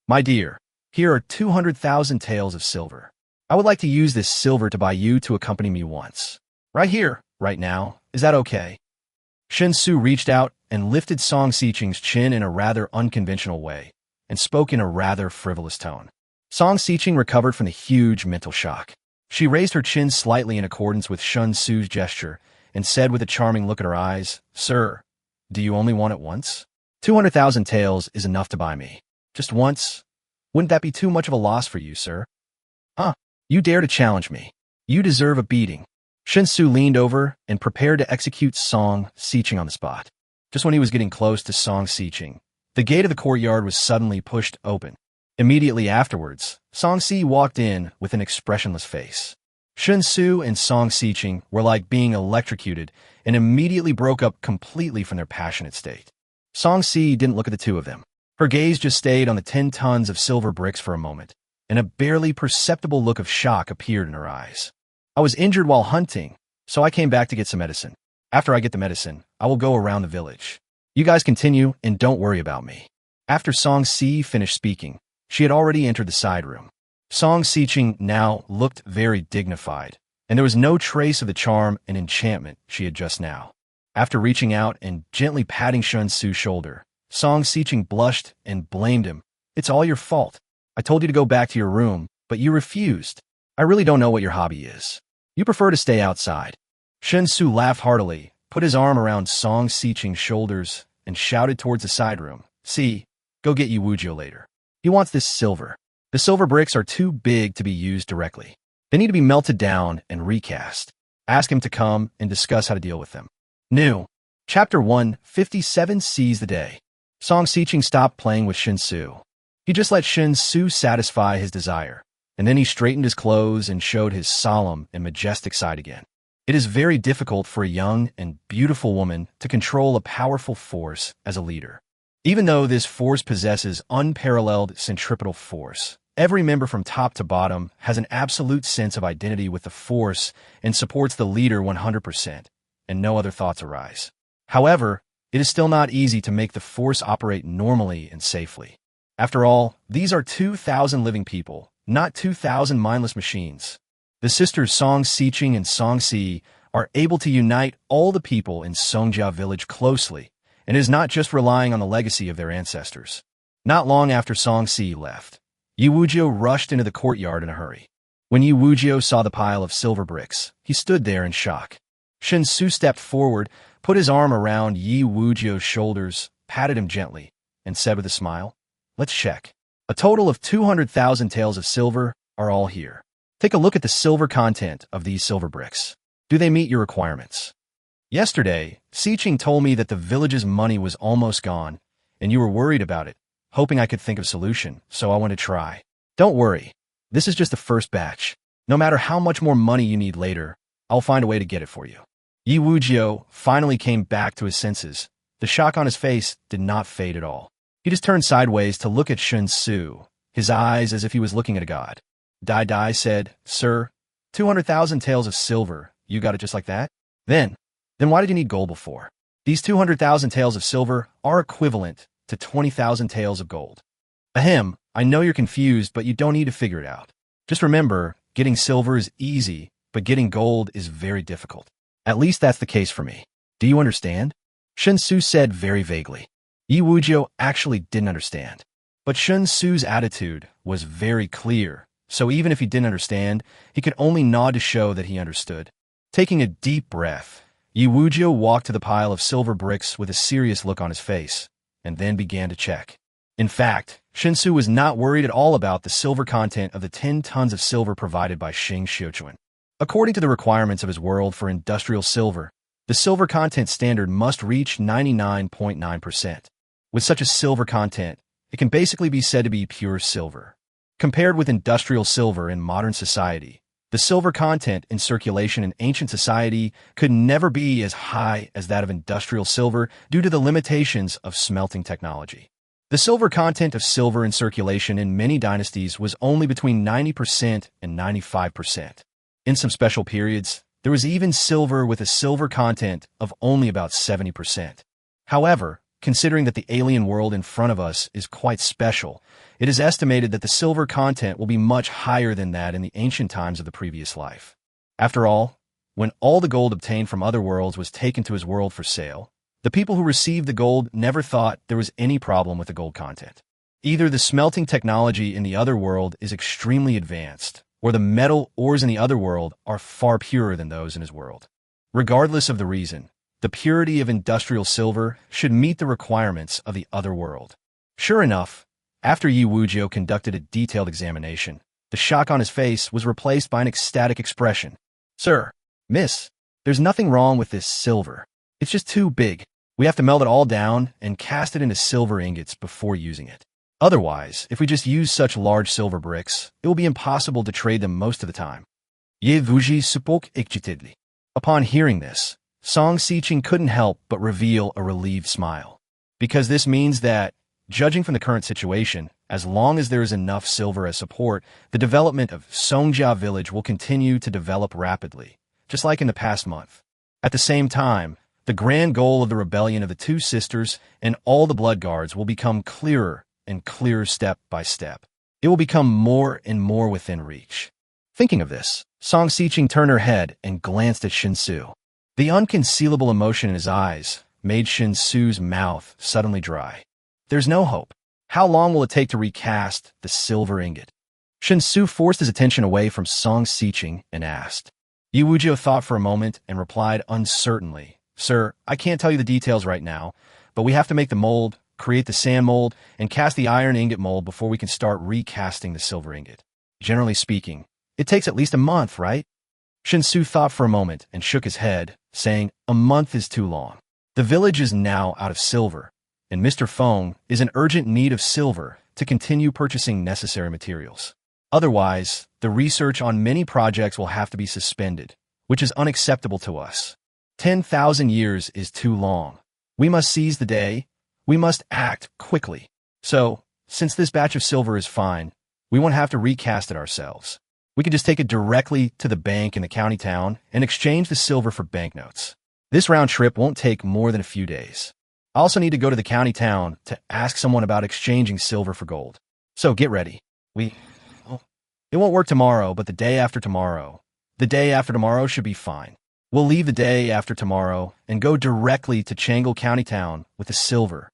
"My dear, here are 200,000 taels of silver. I would like to use this silver to buy you to accompany me once. Right here, right now. Is that okay?" Shen Xu reached out and lifted Song Xiqing's chin in a rather unconventional way and spoke in a rather frivolous tone. Song Xiqing recovered from the huge mental shock. She raised her chin slightly in accordance with Shen Xu's gesture and said with a charming look at her eyes, "Sir, do you only want it once? 200,000 taels is enough to buy me. Just once? Wouldn't that be too much of a loss for you, sir?" "Huh? You dare to challenge me. You deserve a beating." Shen Xu leaned over and prepared to execute Song Xiqing on the spot. Just when he was getting close to Song Xiqing, the gate of the courtyard was suddenly pushed open. Immediately afterwards, Song Xi walked in with an expressionless face. Shen Xu and Song Xiqing were like being electrocuted and immediately broke up completely from their passionate state. Song Xi didn't look at the two of them. Her gaze just stayed on the 10 tons of silver bricks for a moment, and a barely perceptible look of shock appeared in her eyes. "I was injured while hunting, so I came back to get some medicine. After I get the medicine, I will go around the village. You guys continue and don't worry about me." After Song Xi finished speaking, she had already entered the side room. Song Xiqing now looked very dignified, and there was no trace of the charm and enchantment she had just now. After reaching out and gently patting Shen Xu's shoulder, Song Xiqing blushed and blamed him. "It's all your fault. I told you to go back to your room, but you refused. I really don't know what your hobby is. You prefer to stay outside." Shen Xu laughed heartily, put his arm around Song Xiqing's shoulders, and shouted towards the side room, "See, go get Yu Wuzhou later. He wants this silver. The silver bricks are too big to be used directly. They need to be melted down and recast. Ask him to come and discuss how to deal with them." New. Chapter 157 Seize the Day. Song Xiqing stopped playing with Shen Xu. He just let Shen Xu satisfy his desire, and then he straightened his clothes and showed his solemn and majestic side again. It is very difficult for a young and beautiful woman to control a powerful force as a leader. Even though this force possesses unparalleled centripetal force, every member from top to bottom has an absolute sense of identity with the force and supports the leader 100%, and no other thoughts arise. However, it is still not easy to make the force operate normally and safely. After all, these are 2,000 living people, not 2,000 mindless machines. The sisters Song Xiqing and Song Si are able to unite all the people in Songjia village closely, and is not just relying on the legacy of their ancestors. Not long after Song Si left, Yu Wuzhou rushed into the courtyard in a hurry. When Yu Wuzhou saw the pile of silver bricks, he stood there in shock. Shen Xu stepped forward, put his arm around Yu Wuzhou's shoulders, patted him gently, and said with a smile, "Let's check. A total of 200,000 taels of silver are all here. Take a look at the silver content of these silver bricks. Do they meet your requirements?" Yesterday, Xiqing told me that the village's money was almost gone, and you were worried about it, hoping I could think of a solution, so I want to try. Don't worry. This is just the first batch. No matter how much more money you need later, I'll find a way to get it for you. Yu Wuzhou finally came back to his senses. The shock on his face did not fade at all. He just turned sideways to look at Shen Xu, his eyes as if he was looking at a god. Dai Dai said, "Sir, 200,000 taels of silver, you got it just like that? Then why did you need gold before? These 200,000 taels of silver are equivalent to 20,000 taels of gold." Ahem, I know you're confused, but you don't need to figure it out. Just remember, getting silver is easy, but getting gold is very difficult. At least that's the case for me. Do you understand? Shen Xu said very vaguely. Yu Wuzhou actually didn't understand. But Shen Xu's attitude was very clear, so even if he didn't understand, he could only nod to show that he understood. Taking a deep breath, Yu Wuzhou walked to the pile of silver bricks with a serious look on his face, and then began to check. In fact, Shen Xu was not worried at all about the silver content of the 10 tons of silver provided by Xing Xiuquan. According to the requirements of his world for industrial silver, the silver content standard must reach 99.9%. With such a silver content, it can basically be said to be pure silver. Compared with industrial silver in modern society, the silver content in circulation in ancient society could never be as high as that of industrial silver due to the limitations of smelting technology. The silver content of silver in circulation in many dynasties was only between 90% and 95%. In some special periods, there was even silver with a silver content of only about 70%. However, considering that the alien world in front of us is quite special, it is estimated that the silver content will be much higher than that in the ancient times of the previous life. After all, when all the gold obtained from other worlds was taken to his world for sale, the people who received the gold never thought there was any problem with the gold content. Either the smelting technology in the other world is extremely advanced, or the metal ores in the other world are far purer than those in his world. Regardless of the reason, the purity of industrial silver should meet the requirements of the other world. Sure enough, after Yu Wuzhou conducted a detailed examination, the shock on his face was replaced by an ecstatic expression. "Sir, miss, there's nothing wrong with this silver. It's just too big. We have to melt it all down and cast it into silver ingots before using it. Otherwise, if we just use such large silver bricks, it will be impossible to trade them most of the time." Ye Wuzhi spoke excitedly. Upon hearing this, Song Xiqing couldn't help but reveal a relieved smile. Because this means that, judging from the current situation, as long as there is enough silver as support, the development of Songjia village will continue to develop rapidly, just like in the past month. At the same time, the grand goal of the rebellion of the two sisters and all the blood guards will become clearer and clearer step by step. It will become more and more within reach. Thinking of this, Song Xiqing turned her head and glanced at Shen Xu. The unconcealable emotion in his eyes made Shen Xu's mouth suddenly dry. There's no hope. How long will it take to recast the silver ingot? Shen Xu forced his attention away from Song Xiqing and asked. Yi Wujiu thought for a moment and replied uncertainly, Sir, I can't tell you the details right now, but we have to make the mold, create the sand mold, and cast the iron ingot mold before we can start recasting the silver ingot. Generally speaking, it takes at least a month, right? Shen Xu thought for a moment and shook his head, saying, A month is too long. The village is now out of silver, and Mr. Feng is in urgent need of silver to continue purchasing necessary materials. Otherwise, the research on many projects will have to be suspended, which is unacceptable to us. 10,000 years is too long. We must seize the day. We must act quickly. So, since this batch of silver is fine, we won't have to recast it ourselves. We could just take it directly to the bank in the county town and exchange the silver for banknotes. This round trip won't take more than a few days. I also need to go to the county town to ask someone about exchanging silver for gold. So get ready. It won't work tomorrow, but the day after tomorrow. The day after tomorrow should be fine. We'll leave the day after tomorrow and go directly to Changle County Town with the silver.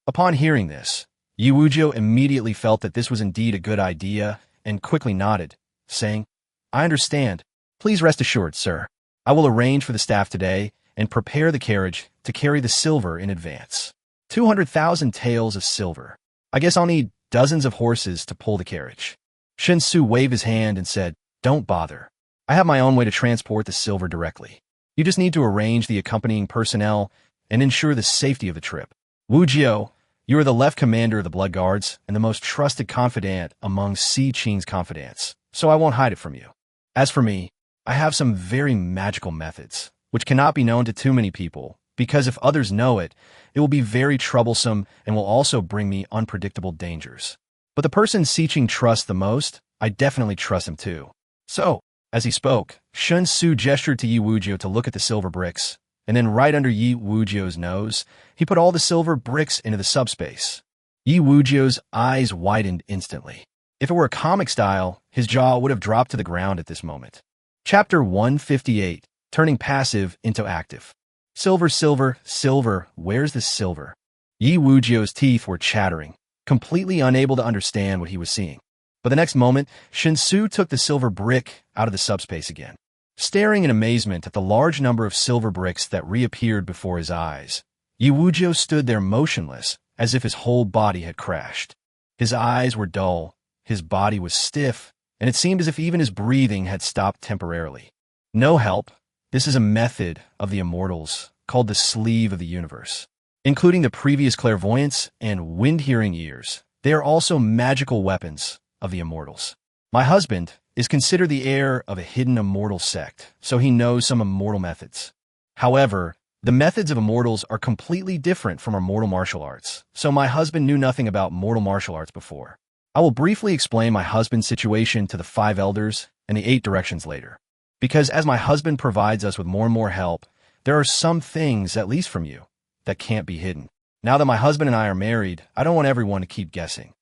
Upon hearing this, Yi Wujiu immediately felt that this was indeed a good idea and quickly nodded, saying, I understand. Please rest assured, sir. I will arrange for the staff today and prepare the carriage to carry the silver in advance. 200,000 taels of silver. I guess I'll need dozens of horses to pull the carriage. Shen Xu waved his hand and said, Don't bother. I have my own way to transport the silver directly. You just need to arrange the accompanying personnel and ensure the safety of the trip. Wujiu, you are the left commander of the Blood Guards and the most trusted confidant among Si Qing's confidants, so I won't hide it from you. As for me, I have some very magical methods, which cannot be known to too many people, because if others know it, it will be very troublesome and will also bring me unpredictable dangers. But the person Si Qing trusts the most, I definitely trust him too. So, as he spoke, Shen Xu gestured to Yi Wujiu to look at the silver bricks, and then right under Yi Wujiu's nose, he put all the silver bricks into the subspace. Yi Wujiu's eyes widened instantly. If it were a comic style, his jaw would have dropped to the ground at this moment. Chapter 158, Turning Passive into Active. Silver, silver, silver, where's the silver? Yi Wujiu's teeth were chattering, completely unable to understand what he was seeing. But the next moment, Shen Xu took the silver brick out of the subspace again. Staring in amazement at the large number of silver bricks that reappeared before his eyes, Yi Wujiu stood there motionless, as if his whole body had crashed. His eyes were dull, his body was stiff, and it seemed as if even his breathing had stopped temporarily. No help. This is a method of the immortals, called the sleeve of the universe. Including the previous clairvoyance and wind-hearing ears, they are also magical weapons of the immortals. My husband is considered the heir of a hidden immortal sect, so he knows some immortal methods. However, the methods of immortals are completely different from our mortal martial arts, so my husband knew nothing about mortal martial arts before. I will briefly explain my husband's situation to the 5 elders and the 8 directions later. Because as my husband provides us with more and more help, there are some things, at least from you, that can't be hidden. Now that my husband and I are married, I don't want everyone to keep guessing.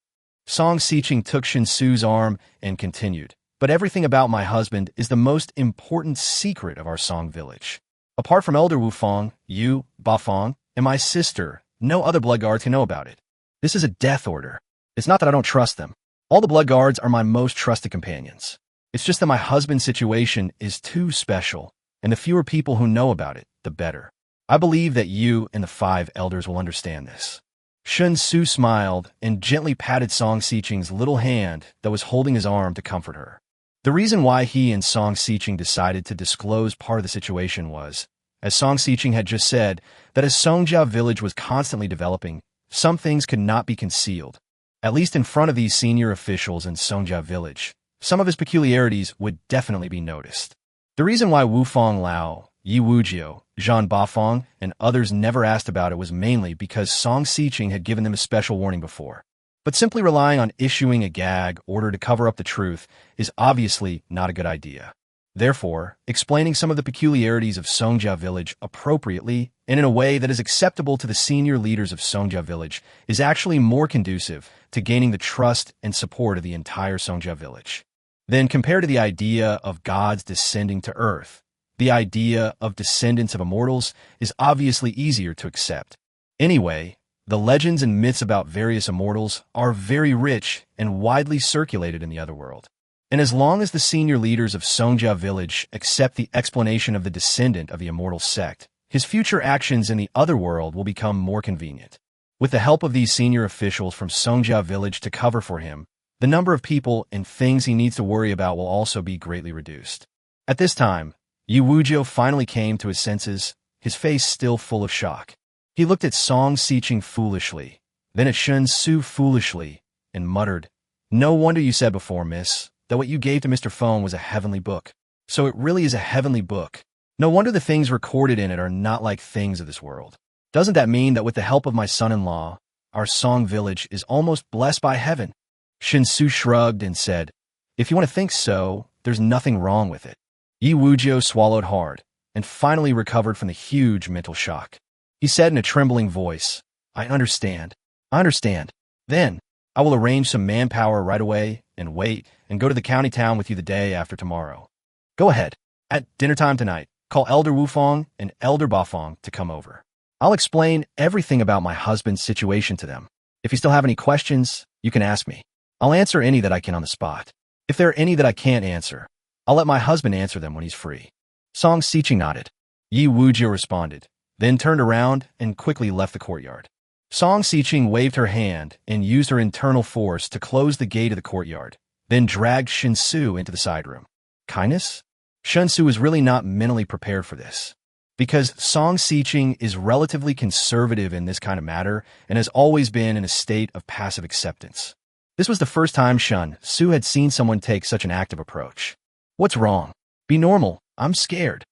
Song Xiqing took Shen Xu's arm and continued, but everything about my husband is the most important secret of our Song village. Apart from Elder Wu Feng, you, Ba Feng, and my sister, no other blood guards can know about it. This is a death order. It's not that I don't trust them. All the blood guards are my most trusted companions. It's just that my husband's situation is too special, and the fewer people who know about it, the better. I believe that you and the 5 elders will understand this. Shen Xu smiled and gently patted Song Xiqing's little hand that was holding his arm to comfort her. The reason why he and Song Xiqing decided to disclose part of the situation was, as Song Xiqing had just said, that as Songjia village was constantly developing, some things could not be concealed. At least in front of these senior officials in Songjia village, some of his peculiarities would definitely be noticed. The reason why Wu Feng Lao, Yi Wujiu, Zhan Bafeng, and others never asked about it was mainly because Song Xiqing had given them a special warning before. But simply relying on issuing a gag order to cover up the truth is obviously not a good idea. Therefore, explaining some of the peculiarities of Songjia village appropriately and in a way that is acceptable to the senior leaders of Songjia village is actually more conducive to gaining the trust and support of the entire Songjia village. Then compared to the idea of gods descending to earth, the idea of descendants of immortals is obviously easier to accept. Anyway, the legends and myths about various immortals are very rich and widely circulated in the other world. And as long as the senior leaders of Songjia village accept the explanation of the descendant of the immortal sect, his future actions in the other world will become more convenient. With the help of these senior officials from Songjia village to cover for him, the number of people and things he needs to worry about will also be greatly reduced. At this time, Yu Wujiu finally came to his senses, his face still full of shock. He looked at Song Xiqing foolishly, then at Shen Xu foolishly, and muttered, "No wonder you said before, miss, that what you gave to Mr. Feng was a heavenly book. So it really is a heavenly book. No wonder the things recorded in it are not like things of this world. Doesn't that mean that with the help of my son-in-law, our Song village is almost blessed by heaven?" Shen Xu shrugged and said, "If you want to think so, there's nothing wrong with it." Yi Wujiu swallowed hard and finally recovered from the huge mental shock. He said in a trembling voice, I understand. Then, I will arrange some manpower right away and wait and go to the county town with you the day after tomorrow. Go ahead. At dinner time tonight, call Elder Wufang and Elder Bafang to come over. I'll explain everything about my husband's situation to them. If you still have any questions, you can ask me. I'll answer any that I can on the spot. If there are any that I can't answer, I'll let my husband answer them when he's free. Song Xiqing nodded. Yi Wujiu responded, then turned around and quickly left the courtyard. Song Xiqing waved her hand and used her internal force to close the gate of the courtyard, then dragged Shen Xu into the side room. Kindness? Shen Xu was really not mentally prepared for this. Because Song Xiqing is relatively conservative in this kind of matter and has always been in a state of passive acceptance. This was the first time Shen Xu had seen someone take such an active approach. What's wrong? Be normal. I'm scared.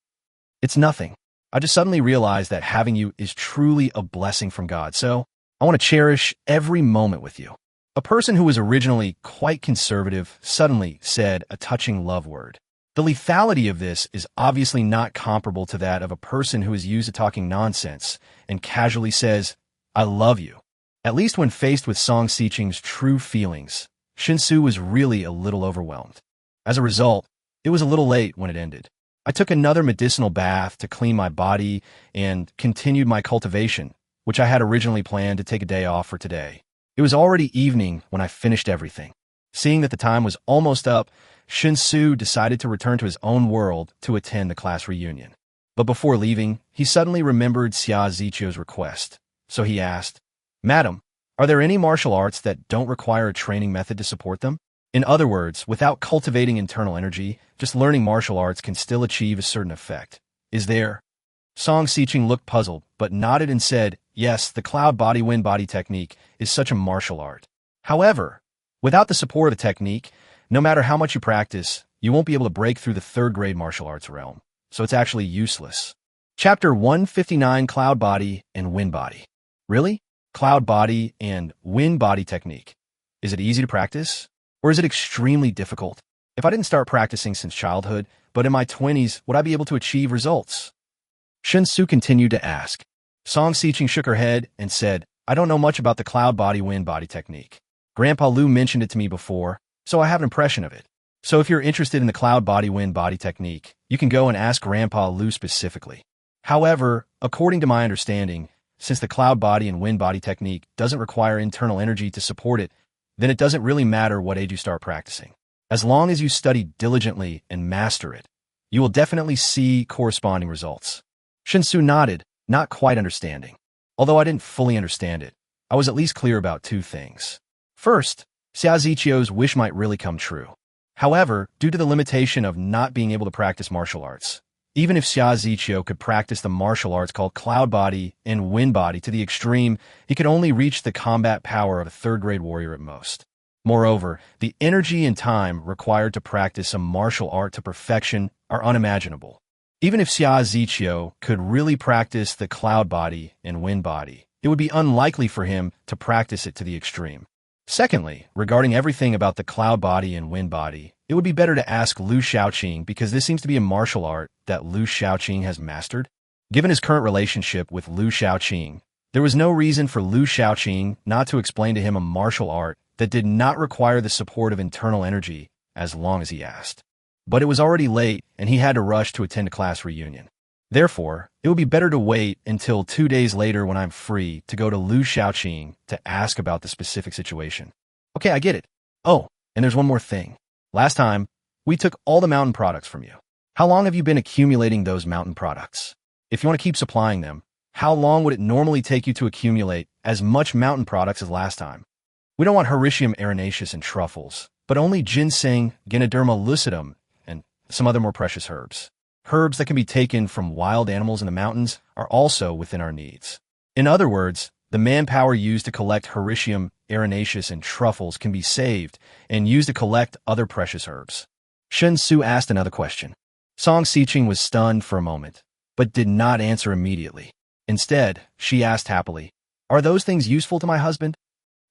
It's nothing. I just suddenly realized that having you is truly a blessing from God, so I want to cherish every moment with you. A person who was originally quite conservative suddenly said a touching love word. The lethality of this is obviously not comparable to that of a person who is used to talking nonsense and casually says, I love you. At least when faced with Song Xiqing's true feelings, Shen Xu was really a little overwhelmed. As a result, it was a little late when it ended. I took another medicinal bath to clean my body and continued my cultivation, which I had originally planned to take a day off for today. It was already evening when I finished everything. Seeing that the time was almost up, Shen Xu decided to return to his own world to attend the class reunion. But before leaving, he suddenly remembered Xia Zichio's request. So he asked, Madam, are there any martial arts that don't require a training method to support them? In other words, without cultivating internal energy, just learning martial arts can still achieve a certain effect. Is there? Song Xiqing looked puzzled, but nodded and said, yes, the cloud body wind body technique is such a martial art. However, without the support of the technique, no matter how much you practice, you won't be able to break through the third-grade martial arts realm, so it's actually useless. Chapter 159, Cloud Body and Wind Body. Really? Cloud Body and Wind Body technique. Is it easy to practice? Or is it extremely difficult? If I didn't start practicing since childhood, but in my 20s, would I be able to achieve results? Shen Xu continued to ask. Song Xiqing shook her head and said, I don't know much about the cloud body wind body technique. Grandpa Lu mentioned it to me before, so I have an impression of it. So if you're interested in the cloud body wind body technique, you can go and ask Grandpa Lu specifically. However, according to my understanding, since the cloud body and wind body technique doesn't require internal energy to support it, then it doesn't really matter what age you start practicing. As long as you study diligently and master it, you will definitely see corresponding results. Shen Xu nodded, not quite understanding. Although I didn't fully understand it, I was at least clear about two things. First, Xia Zichio's wish might really come true. However, due to the limitation of not being able to practice martial arts, even if Xia Zichio could practice the martial arts called cloud body and wind body to the extreme, he could only reach the combat power of a third-grade warrior at most. Moreover, the energy and time required to practice a martial art to perfection are unimaginable. Even if Xia Zichio could really practice the cloud body and wind body, it would be unlikely for him to practice it to the extreme. Secondly, regarding everything about the cloud body and wind body, it would be better to ask Lu Shaoqing because this seems to be a martial art that Lu Shaoqing has mastered. Given his current relationship with Lu Shaoqing, there was no reason for Lu Shaoqing not to explain to him a martial art that did not require the support of internal energy, as long as he asked. But it was already late, and he had to rush to attend a class reunion. Therefore, it would be better to wait until 2 days later when I'm free to go to Lu Xiaoqing to ask about the specific situation. Okay, I get it. Oh, and there's one more thing. Last time, we took all the mountain products from you. How long have you been accumulating those mountain products? If you want to keep supplying them, how long would it normally take you to accumulate as much mountain products as last time? We don't want Hericium arenaceus and truffles, but only ginseng, Ganoderma lucidum, and some other more precious herbs. Herbs that can be taken from wild animals in the mountains are also within our needs. In other words, the manpower used to collect Hericium arenaceus and truffles can be saved and used to collect other precious herbs. Shen Xu asked another question. Song Xiqing was stunned for a moment, but did not answer immediately. Instead, she asked happily, "Are those things useful to my husband?"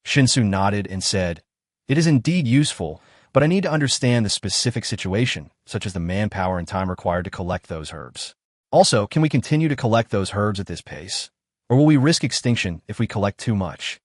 Shen Xu nodded and said, "It is indeed useful, but I need to understand the specific situation, such as the manpower and time required to collect those herbs. Also, can we continue to collect those herbs at this pace? Or will we risk extinction if we collect too much?"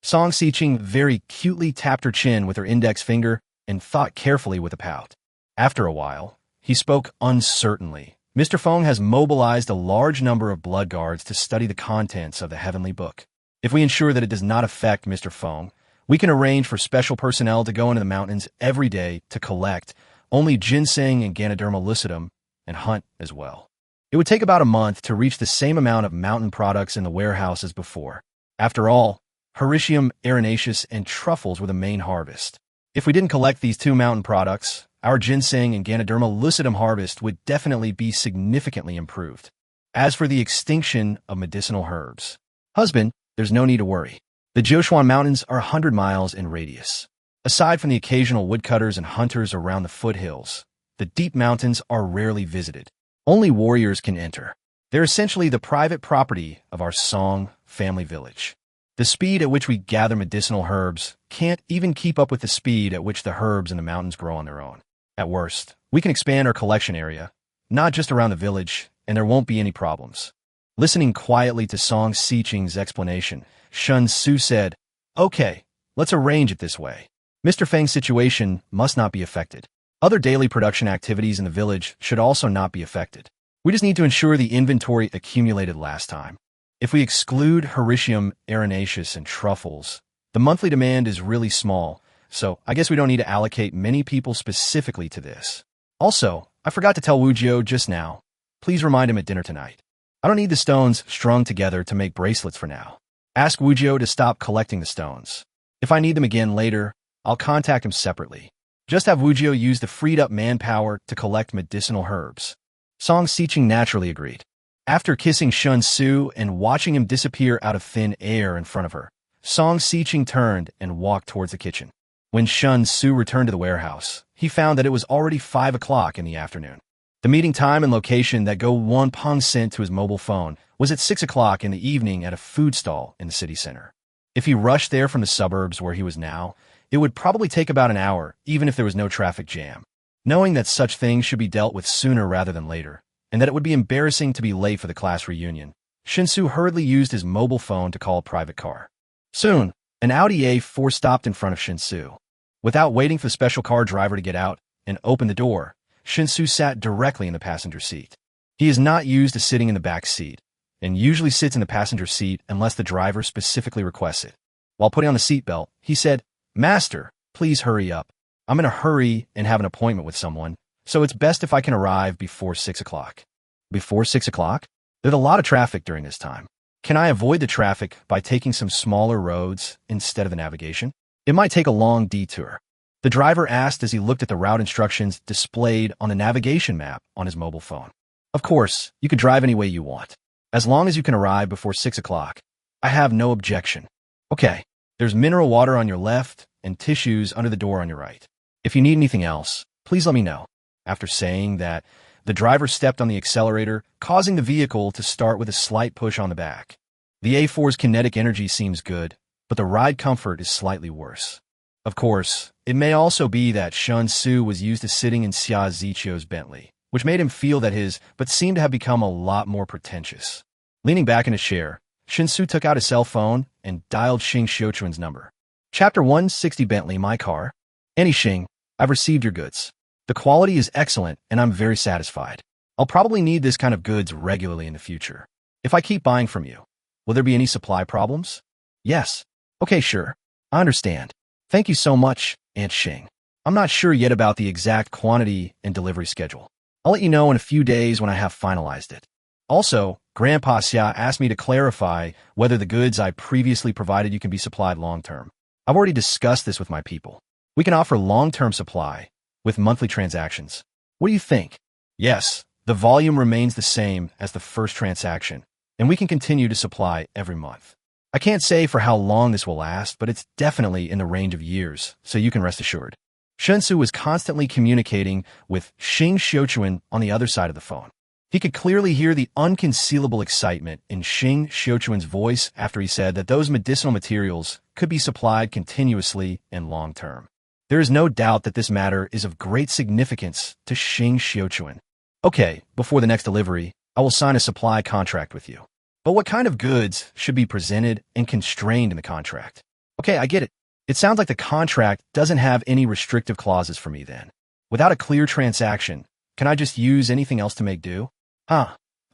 Song Xiqing very cutely tapped her chin with her index finger and thought carefully with a pout. After a while, he spoke uncertainly. Mr. Feng has mobilized a large number of blood guards to study the contents of the heavenly book. If we ensure that it does not affect Mr. Feng, we can arrange for special personnel to go into the mountains every day to collect only ginseng and Ganoderma lucidum and hunt as well. It would take about a month to reach the same amount of mountain products in the warehouse as before. After all, Hericium arenaceus and truffles were the main harvest. If we didn't collect these two mountain products, our ginseng and Ganoderma lucidum harvest would definitely be significantly improved. As for the extinction of medicinal herbs, husband, there's no need to worry. The Jiushuan Mountains are 100 miles in radius. Aside from the occasional woodcutters and hunters around the foothills, the deep mountains are rarely visited. Only warriors can enter. They're essentially the private property of our Song family village. The speed at which we gather medicinal herbs can't even keep up with the speed at which the herbs in the mountains grow on their own. At worst, we can expand our collection area, not just around the village, and there won't be any problems. Listening quietly to Song Xiqing's explanation, Shen Xu said, "Okay, let's arrange it this way. Mr. Feng's situation must not be affected. Other daily production activities in the village should also not be affected. We just need to ensure the inventory accumulated last time. If we exclude Hericium arenaceus and truffles, the monthly demand is really small, so I guess we don't need to allocate many people specifically to this. Also, I forgot to tell Wu Jiu just now. Please remind him at dinner tonight. I don't need the stones strung together to make bracelets for now. Ask Wu Jiu to stop collecting the stones. If I need them again later, I'll contact him separately. Just have Wu Jiu use the freed-up manpower to collect medicinal herbs." Song Xiqing naturally agreed. After kissing Shen Xu and watching him disappear out of thin air in front of her, Song Xiqing turned and walked towards the kitchen. When Shen Xu returned to the warehouse, he found that it was already 5 o'clock in the afternoon. The meeting time and location that Go Wanpeng sent to his mobile phone was at 6 o'clock in the evening at a food stall in the city center. If he rushed there from the suburbs where he was now, it would probably take about an hour, even if there was no traffic jam. Knowing that such things should be dealt with sooner rather than later, and that it would be embarrassing to be late for the class reunion, Shen Xu hurriedly used his mobile phone to call a private car. Soon, an Audi A4 stopped in front of Shen Xu. Without waiting for the special car driver to get out and open the door, Shen Xu sat directly in the passenger seat. He is not used to sitting in the back seat, and usually sits in the passenger seat unless the driver specifically requests it. While putting on the seatbelt, he said, "Master, please hurry up. I'm in a hurry and have an appointment with someone, so it's best if I can arrive before 6 o'clock. Before 6 o'clock? There's a lot of traffic during this time. Can I avoid the traffic by taking some smaller roads instead of the navigation? It might take a long detour." The driver asked as he looked at the route instructions displayed on the navigation map on his mobile phone. "Of course, you can drive any way you want. As long as you can arrive before 6 o'clock, I have no objection. Okay, there's mineral water on your left and tissues under the door on your right. If you need anything else, please let me know." After saying that, the driver stepped on the accelerator, causing the vehicle to start with a slight push on the back. The A4's kinetic energy seems good, but the ride comfort is slightly worse. Of course, it may also be that Shen Xu was used to sitting in Xia Zichio's Bentley, which made him feel that his but seemed to have become a lot more pretentious. Leaning back in his chair, Shen Xu took out his cell phone and dialed Xing Xiuquan's number. Chapter 160 Bentley, my car. Any Xing, I've received your goods. The quality is excellent, and I'm very satisfied. I'll probably need this kind of goods regularly in the future. If I keep buying from you, will there be any supply problems? Yes. Okay, sure. I understand. Thank you so much, Aunt Xing. I'm not sure yet about the exact quantity and delivery schedule. I'll let you know in a few days when I have finalized it. Also, Grandpa Xia asked me to clarify whether the goods I previously provided you can be supplied long-term. I've already discussed this with my people. We can offer long-term supply with monthly transactions. What do you think? Yes, the volume remains the same as the first transaction, and we can continue to supply every month. I can't say for how long this will last, but it's definitely in the range of years, so you can rest assured. Shen Xu was constantly communicating with Shen Xu on the other side of the phone. He could clearly hear the unconcealable excitement in Shen Xu's voice after he said that those medicinal materials could be supplied continuously and long-term. There is no doubt that this matter is of great significance to Shen Xu. Okay, before the next delivery, I will sign a supply contract with you. But what kind of goods should be presented and constrained in the contract? Okay, I get it. It sounds like the contract doesn't have any restrictive clauses for me then. Without a clear transaction, can I just use anything else to make do?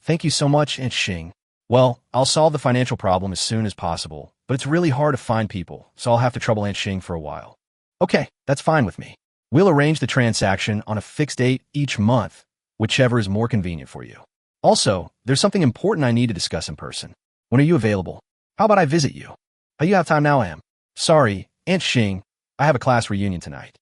Thank you so much, Aunt Xing. Well, I'll solve the financial problem as soon as possible, but it's really hard to find people, so I'll have to trouble Aunt Xing for a while. Okay, that's fine with me. We'll arrange the transaction on a fixed date each month, whichever is more convenient for you. Also, there's something important I need to discuss in person. When are you available? How about I visit you? How you have time now, Am? Sorry, Aunt Xing, I have a class reunion tonight.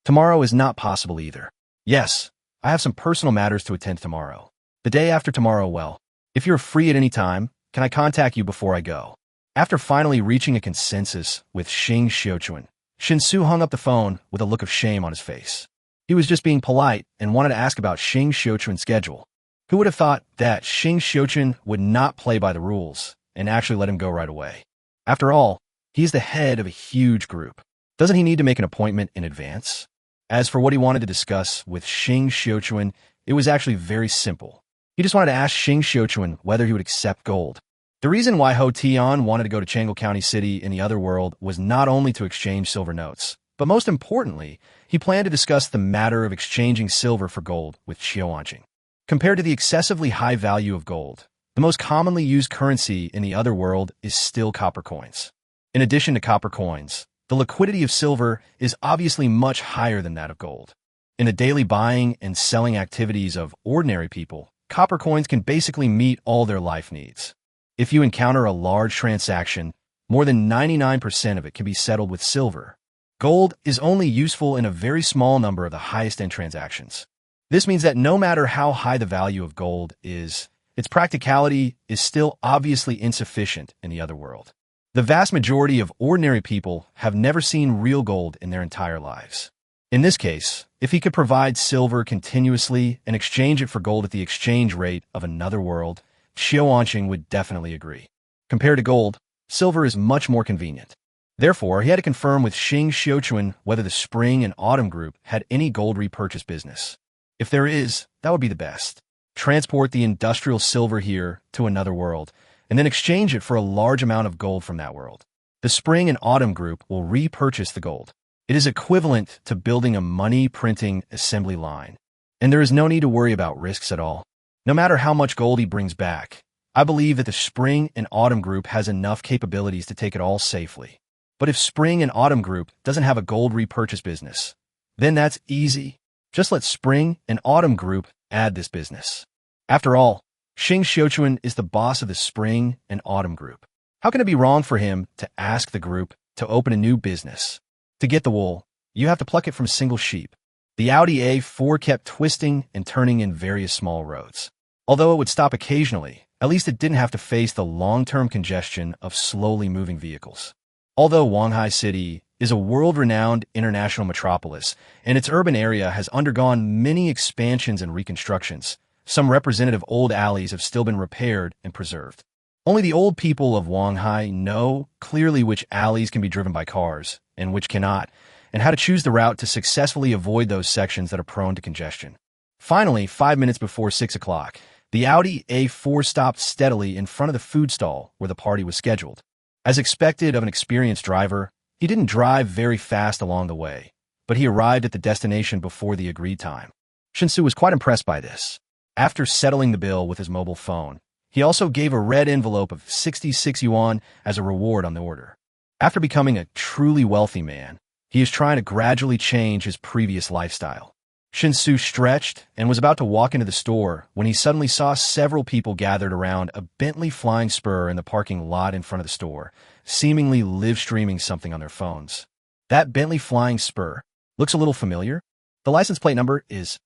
Tomorrow is not possible either. Yes, I have some personal matters to attend tomorrow. The day after tomorrow, well, if you're free at any time, can I contact you before I go? After finally reaching a consensus with Shen Xu, Shen Xu hung up the phone with a look of shame on his face. He was just being polite and wanted to ask about Shen Xu's schedule. Who would have thought that Shen Xu would not play by the rules and actually let him go right away? After all, he's the head of a huge group. Doesn't he need to make an appointment in advance? As for what he wanted to discuss with Shen Xu, it was actually very simple. He just wanted to ask Shen Xu whether he would accept gold. The reason why Ho Tian wanted to go to Chang'o County City in the other world was not only to exchange silver notes, but most importantly, he planned to discuss the matter of exchanging silver for gold with Xiaoanqing. Compared to the excessively high value of gold, the most commonly used currency in the other world is still copper coins. In addition to copper coins, the liquidity of silver is obviously much higher than that of gold. In the daily buying and selling activities of ordinary people, copper coins can basically meet all their life needs. If you encounter a large transaction, more than 99% of it can be settled with silver. Gold is only useful in a very small number of the highest-end transactions. This means that no matter how high the value of gold is, its practicality is still obviously insufficient in the other world. The vast majority of ordinary people have never seen real gold in their entire lives. In this case, if he could provide silver continuously and exchange it for gold at the exchange rate of another world, Xiaoanqing would definitely agree. Compared to gold, silver is much more convenient. Therefore, he had to confirm with Shen Xu whether the Spring and Autumn Group had any gold repurchase business. If there is, that would be the best. Transport the industrial silver here to another world, and then exchange it for a large amount of gold from that world. The Spring and Autumn Group will repurchase the gold. It is equivalent to building a money-printing assembly line, and there is no need to worry about risks at all. No matter how much gold he brings back, I believe that the Spring and Autumn Group has enough capabilities to take it all safely. But if Spring and Autumn Group doesn't have a gold repurchase business, then that's easy. Just let Spring and Autumn Group add this business. After all, Shen Xu is the boss of the Spring and Autumn Group. How can it be wrong for him to ask the group to open a new business? To get the wool, you have to pluck it from a single sheep. The Audi A4 kept twisting and turning in various small roads. Although it would stop occasionally, at least it didn't have to face the long-term congestion of slowly moving vehicles. Although Wanghai City is a world-renowned international metropolis, and its urban area has undergone many expansions and reconstructions, some representative old alleys have still been repaired and preserved. Only the old people of Wanghai know clearly which alleys can be driven by cars and which cannot, and how to choose the route to successfully avoid those sections that are prone to congestion. Finally, 5 minutes before 6 o'clock, the Audi A4 stopped steadily in front of the food stall where the party was scheduled. As expected of an experienced driver, he didn't drive very fast along the way, but he arrived at the destination before the agreed time. Shen Xu was quite impressed by this. After settling the bill with his mobile phone, he also gave a red envelope of 66 yuan as a reward on the order. After becoming a truly wealthy man, he is trying to gradually change his previous lifestyle. Shen Xu stretched and was about to walk into the store when he suddenly saw several people gathered around a Bentley Flying Spur in the parking lot in front of the store, seemingly live-streaming something on their phones. That Bentley Flying Spur looks a little familiar. The license plate number is,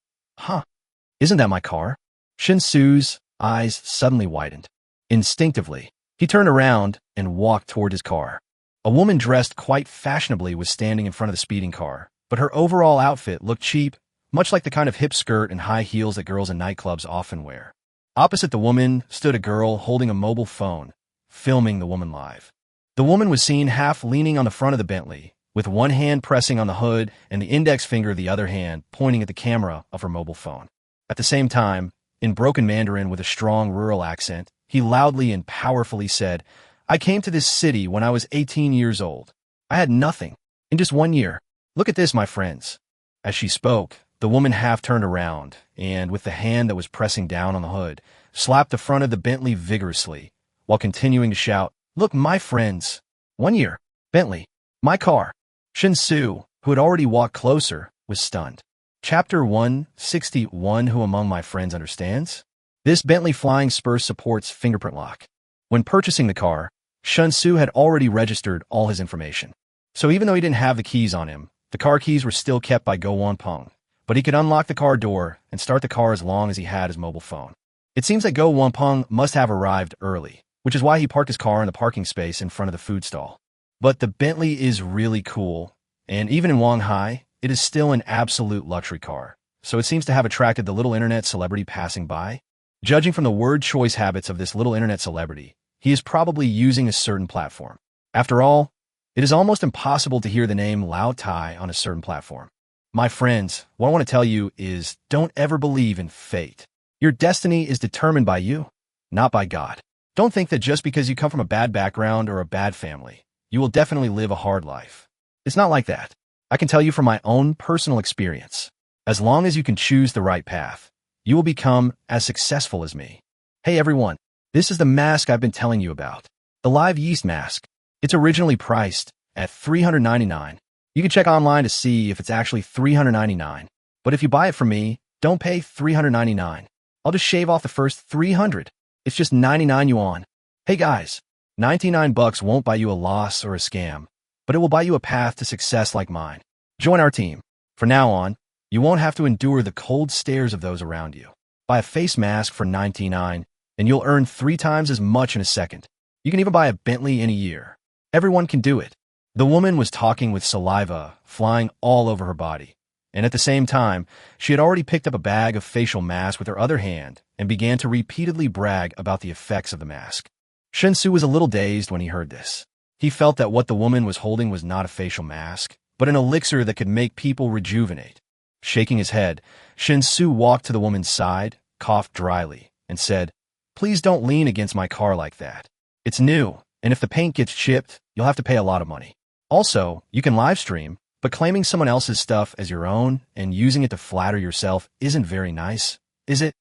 isn't that my car? Shen Xu's eyes suddenly widened. Instinctively, he turned around and walked toward his car. A woman dressed quite fashionably was standing in front of the speeding car, but her overall outfit looked cheap, much like the kind of hip skirt and high heels that girls in nightclubs often wear. Opposite the woman stood a girl holding a mobile phone, filming the woman live. The woman was seen half leaning on the front of the Bentley, with one hand pressing on the hood and the index finger of the other hand pointing at the camera of her mobile phone. At the same time, in broken Mandarin with a strong rural accent, he loudly and powerfully said, "I came to this city when I was 18 years old. I had nothing. In just 1 year. Look at this, my friends." As she spoke, the woman half turned around and, with the hand that was pressing down on the hood, slapped the front of the Bentley vigorously, while continuing to shout, "Look, my friends. 1 year. Bentley. My car." Shen Xu, who had already walked closer, was stunned. Chapter 161 Who among my friends understands? This Bentley Flying Spur supports fingerprint lock. When purchasing the car, Shen Xu had already registered all his information. So even though he didn't have the keys on him, the car keys were still kept by Go Wanpeng, but he could unlock the car door and start the car as long as he had his mobile phone. It seems that Go Wanpeng must have arrived early, which is why he parked his car in the parking space in front of the food stall. But the Bentley is really cool, and even in Shanghai, it is still an absolute luxury car, so it seems to have attracted the little internet celebrity passing by. Judging from the word choice habits of this little internet celebrity, he is probably using a certain platform. After all, it is almost impossible to hear the name Lao Tai on a certain platform. My friends, what I want to tell you is don't ever believe in fate. Your destiny is determined by you, not by God. Don't think that just because you come from a bad background or a bad family, you will definitely live a hard life. It's not like that. I can tell you from my own personal experience, as long as you can choose the right path, you will become as successful as me. Hey everyone, this is the mask I've been telling you about. The live yeast mask. It's originally priced at $399. You can check online to see if it's actually $399. But if you buy it from me, don't pay $399. I'll just shave off the first 300. It's just 99 yuan. Hey guys, 99 bucks won't buy you a loss or a scam, but it will buy you a path to success like mine. Join our team. From now on, you won't have to endure the cold stares of those around you. Buy a face mask for $99, and you'll earn 3 times as much in a second. You can even buy a Bentley in a year. Everyone can do it. The woman was talking with saliva flying all over her body, and at the same time, she had already picked up a bag of facial masks with her other hand and began to repeatedly brag about the effects of the mask. Shen Xu was a little dazed when he heard this. He felt that what the woman was holding was not a facial mask, but an elixir that could make people rejuvenate. Shaking his head, Shen Xu walked to the woman's side, coughed dryly, and said, "Please don't lean against my car like that. It's new, and if the paint gets chipped, you'll have to pay a lot of money. Also, you can live stream, but claiming someone else's stuff as your own and using it to flatter yourself isn't very nice, is it?"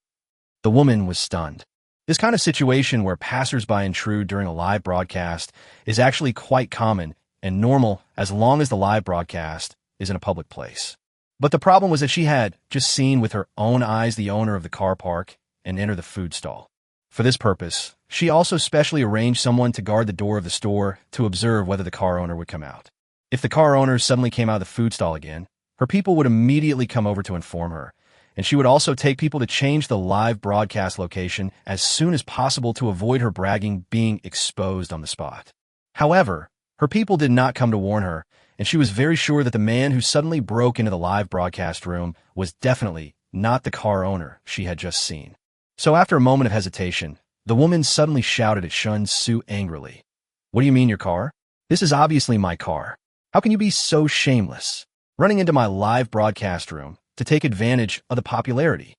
The woman was stunned. This kind of situation where passersby intrude during a live broadcast is actually quite common and normal as long as the live broadcast is in a public place. But the problem was that she had just seen with her own eyes the owner of the car park and enter the food stall. For this purpose, she also specially arranged someone to guard the door of the store to observe whether the car owner would come out. If the car owner suddenly came out of the food stall again, her people would immediately come over to inform her, and she would also take people to change the live broadcast location as soon as possible to avoid her bragging being exposed on the spot. However, her people did not come to warn her, and she was very sure that the man who suddenly broke into the live broadcast room was definitely not the car owner she had just seen. So after a moment of hesitation, the woman suddenly shouted at Shen Xu angrily, "What do you mean your car? This is obviously my car. How can you be so shameless, running into my live broadcast room to take advantage of the popularity?"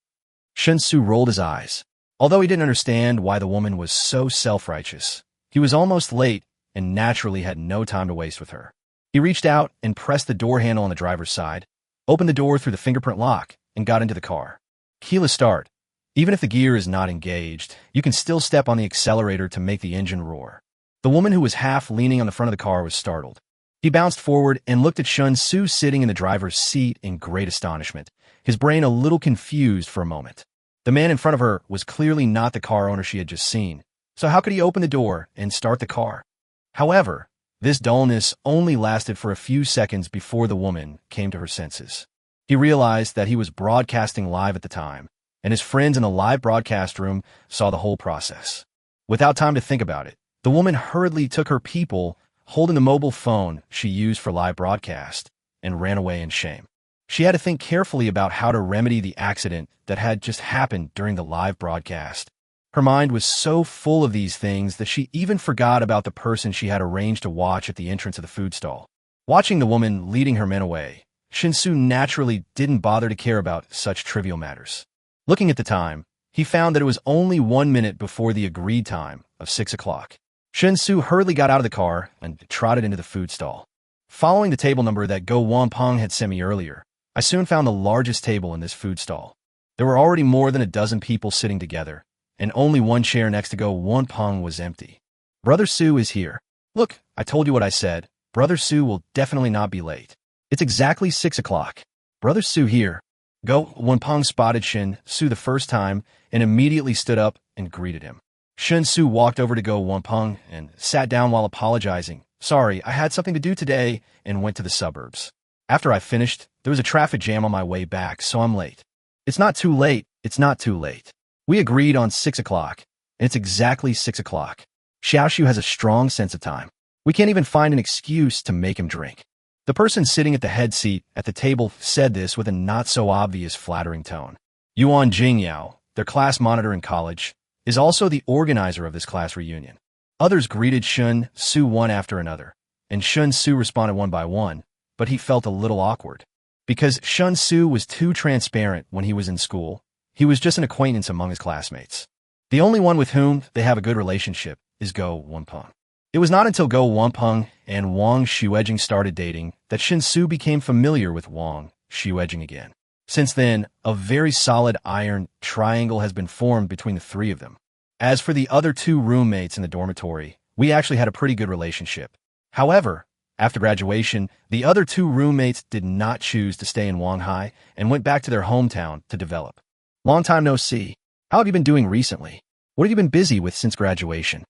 Shen Xu rolled his eyes. Although he didn't understand why the woman was so self-righteous, he was almost late and naturally had no time to waste with her. He reached out and pressed the door handle on the driver's side, opened the door through the fingerprint lock, and got into the car. Keyless start. Even if the gear is not engaged, you can still step on the accelerator to make the engine roar. The woman who was half leaning on the front of the car was startled. He bounced forward and looked at Shen Xu sitting in the driver's seat in great astonishment, his brain a little confused for a moment. The man in front of her was clearly not the car owner she had just seen, so how could he open the door and start the car? However, this dullness only lasted for a few seconds before the woman came to her senses. He realized that he was broadcasting live at the time, and his friends in the live broadcast room saw the whole process. Without time to think about it, the woman hurriedly took her people, holding the mobile phone she used for live broadcast, and ran away in shame. She had to think carefully about how to remedy the accident that had just happened during the live broadcast. Her mind was so full of these things that she even forgot about the person she had arranged to watch at the entrance of the food stall. Watching the woman leading her men away, Shen Xu naturally didn't bother to care about such trivial matters. Looking at the time, he found that it was only 1 minute before the agreed time of 6 o'clock. Shen Xu hurriedly got out of the car and trotted into the food stall. Following the table number that Go Wanpeng had sent me earlier, I soon found the largest table in this food stall. There were already more than a dozen people sitting together, and only one chair next to Go Wanpeng was empty. Brother Su is here. Look, I told you what I said. Brother Su will definitely not be late. It's exactly 6 o'clock. Brother Su here. Go Wanpeng spotted Shen Xu the first time and immediately stood up and greeted him. Shen Xu walked over to Go Wanpeng and sat down while apologizing. Sorry, I had something to do today and went to the suburbs. After I finished, there was a traffic jam on my way back, so I'm late. It's not too late. It's not too late. We agreed on 6 o'clock, and it's exactly 6 o'clock. Xiaoxiu has a strong sense of time. We can't even find an excuse to make him drink. The person sitting at the head seat at the table said this with a not-so-obvious flattering tone. Yuan Jingyao, their class monitor in college, is also the organizer of this class reunion. Others greeted Shen Xu one after another, and Shen Xu responded one by one, but he felt a little awkward. Because Shen Xu was too transparent when he was in school, he was just an acquaintance among his classmates. The only one with whom they have a good relationship is Go Wanpeng. It was not until Go Wanpeng and Wang Xuejing started dating that Shen Xu became familiar with Wang Xuejing again. Since then, a very solid iron triangle has been formed between the three of them. As for the other two roommates in the dormitory, we actually had a pretty good relationship. However, after graduation, the other two roommates did not choose to stay in Wanghai and went back to their hometown to develop. Long time no see. How have you been doing recently? What have you been busy with since graduation?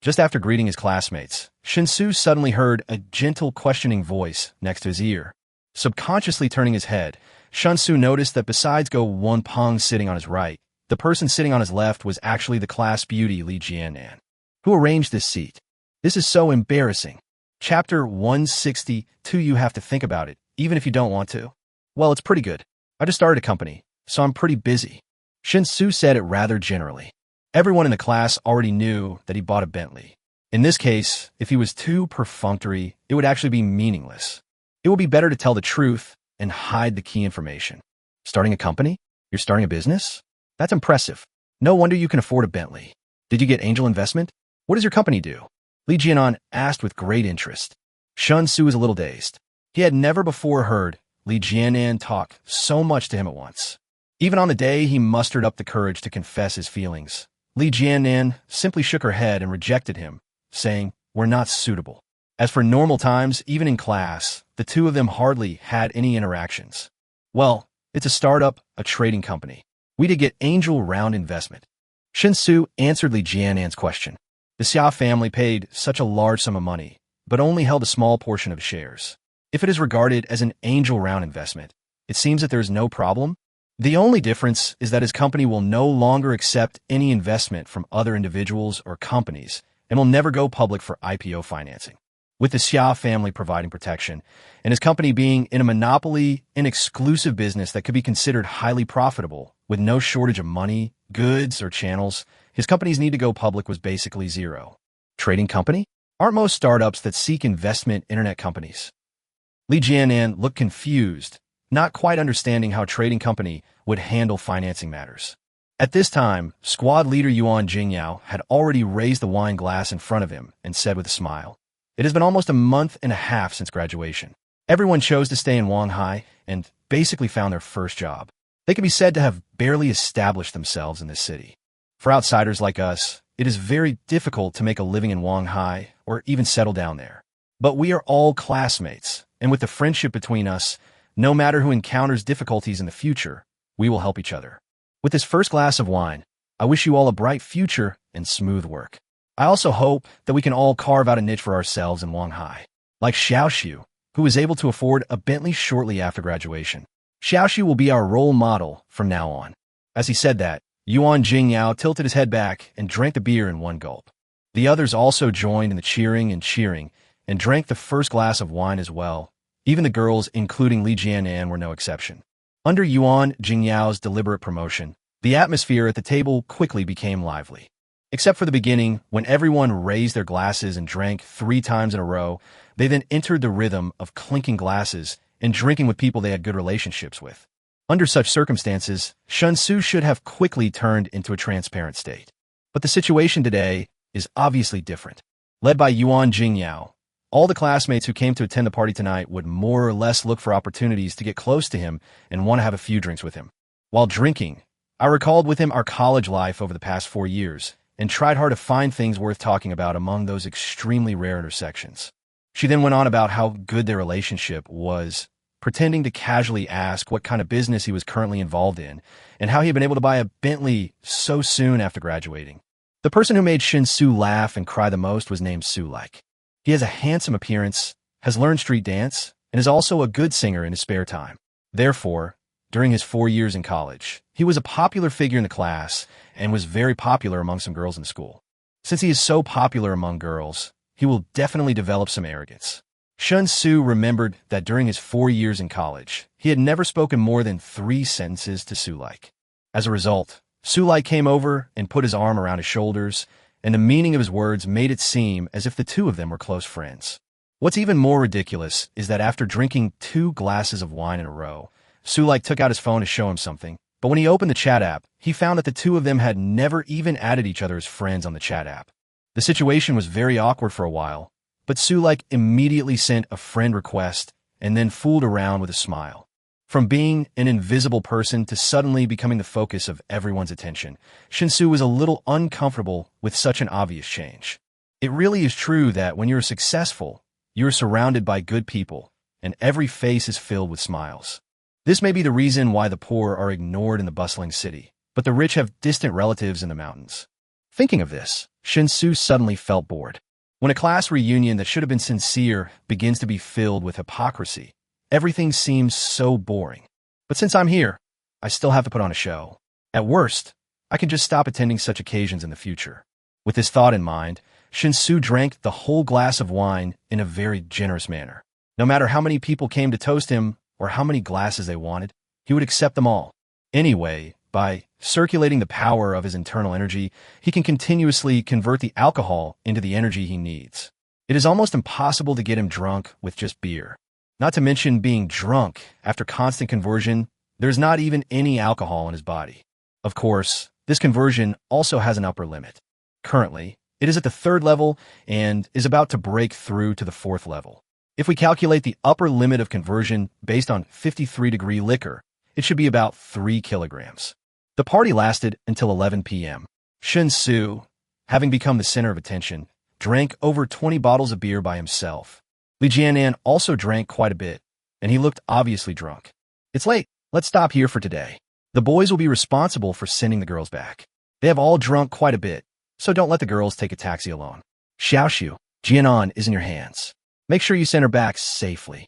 Just after greeting his classmates, Shen Xu suddenly heard a gentle questioning voice next to his ear. Subconsciously turning his head, Shen Xu noticed that besides Go Wanpeng sitting on his right, the person sitting on his left was actually the class beauty Li Jianan. Who arranged this seat? This is so embarrassing. Chapter 162. You have to think about it, even if you don't want to. Well, it's pretty good. I just started a company, so I'm pretty busy. Shen Xu said it rather generally. Everyone in the class already knew that he bought a Bentley. In this case, if he was too perfunctory, it would actually be meaningless. It would be better to tell the truth and hide the key information. Starting a company? You're starting a business? That's impressive. No wonder you can afford a Bentley. Did you get angel investment? What does your company do? Li Jianan asked with great interest. Shen Xu was a little dazed. He had never before heard Li Jianan talk so much to him at once. Even on the day he mustered up the courage to confess his feelings, Li Jianan simply shook her head and rejected him, saying, "We're not suitable." As for normal times, even in class, the two of them hardly had any interactions. Well, it's a startup, a trading company. We did get angel round investment. Shen Xu answered Li Jianan's question. The Xia family paid such a large sum of money, but only held a small portion of shares. If it is regarded as an angel round investment, it seems that there is no problem. The only difference is that his company will no longer accept any investment from other individuals or companies and will never go public for IPO financing. With the Xia family providing protection, and his company being in a monopoly and exclusive business that could be considered highly profitable, with no shortage of money, goods, or channels, his company's need to go public was basically zero. Trading company? Aren't most startups that seek investment internet companies? Li Jianan looked confused, not quite understanding how a trading company would handle financing matters. At this time, squad leader Yuan Jingyao had already raised the wine glass in front of him and said with a smile, "It has been almost a month and a half since graduation. Everyone chose to stay in Wanghai, and basically found their first job. They can be said to have barely established themselves in this city. For outsiders like us, it is very difficult to make a living in Shanghai or even settle down there. But we are all classmates, and with the friendship between us, no matter who encounters difficulties in the future, we will help each other. With this first glass of wine, I wish you all a bright future and smooth work. I also hope that we can all carve out a niche for ourselves in Shanghai, like Xu, who was able to afford a Bentley shortly after graduation. Xu will be our role model from now on. As he said that, Yuan Jingyao tilted his head back and drank the beer in one gulp. The others also joined in the cheering and drank the first glass of wine as well. Even the girls, including Li Jianan, were no exception. Under Yuan Jingyao's deliberate promotion, the atmosphere at the table quickly became lively. Except for the beginning, when everyone raised their glasses and drank 3 times in a row, they then entered the rhythm of clinking glasses and drinking with people they had good relationships with. Under such circumstances, Shen Xu should have quickly turned into a transparent state. But the situation today is obviously different. Led by Yuan Jingyao, all the classmates who came to attend the party tonight would more or less look for opportunities to get close to him and want to have a few drinks with him. While drinking, I recalled with him our college life over the past 4 years and tried hard to find things worth talking about among those extremely rare intersections. She then went on about how good their relationship was, pretending to casually ask what kind of business he was currently involved in and how he had been able to buy a Bentley so soon after graduating. The person who made Shen Xu laugh and cry the most was named Su-like. He has a handsome appearance, has learned street dance, and is also a good singer in his spare time. Therefore, during his 4 years in college, he was a popular figure in the class and was very popular among some girls in the school. Since he is so popular among girls, he will definitely develop some arrogance. Shen Xu remembered that during his 4 years in college, he had never spoken more than 3 sentences to Su-like. As a result, Su-like came over and put his arm around his shoulders, and the meaning of his words made it seem as if the two of them were close friends. What's even more ridiculous is that after drinking 2 glasses of wine in a row, Su-like took out his phone to show him something, but when he opened the chat app, he found that the two of them had never even added each other as friends on the chat app. The situation was very awkward for a while, but Su-like immediately sent a friend request and then fooled around with a smile. From being an invisible person to suddenly becoming the focus of everyone's attention, Shen Xu was a little uncomfortable with such an obvious change. It really is true that when you're successful, you're surrounded by good people, and every face is filled with smiles. This may be the reason why the poor are ignored in the bustling city, but the rich have distant relatives in the mountains. Thinking of this, Shen Xu suddenly felt bored. When a class reunion that should have been sincere begins to be filled with hypocrisy, everything seems so boring. But since I'm here, I still have to put on a show. At worst, I can just stop attending such occasions in the future. With this thought in mind, Shen Xu drank the whole glass of wine in a very generous manner. No matter how many people came to toast him or how many glasses they wanted, he would accept them all. Anyway, by circulating the power of his internal energy, he can continuously convert the alcohol into the energy he needs. It is almost impossible to get him drunk with just beer. Not to mention being drunk after constant conversion, there's not even any alcohol in his body. Of course, this conversion also has an upper limit. Currently, it is at the 3rd level and is about to break through to the 4th level. If we calculate the upper limit of conversion based on 53-degree liquor, it should be about 3 kilograms. The party lasted until 11 p.m. Shen Xu, having become the center of attention, drank over 20 bottles of beer by himself. Li Jianan also drank quite a bit, and he looked obviously drunk. It's late. Let's stop here for today. The boys will be responsible for sending the girls back. They have all drunk quite a bit, so don't let the girls take a taxi alone. Xu, Jianan is in your hands. Make sure you send her back safely.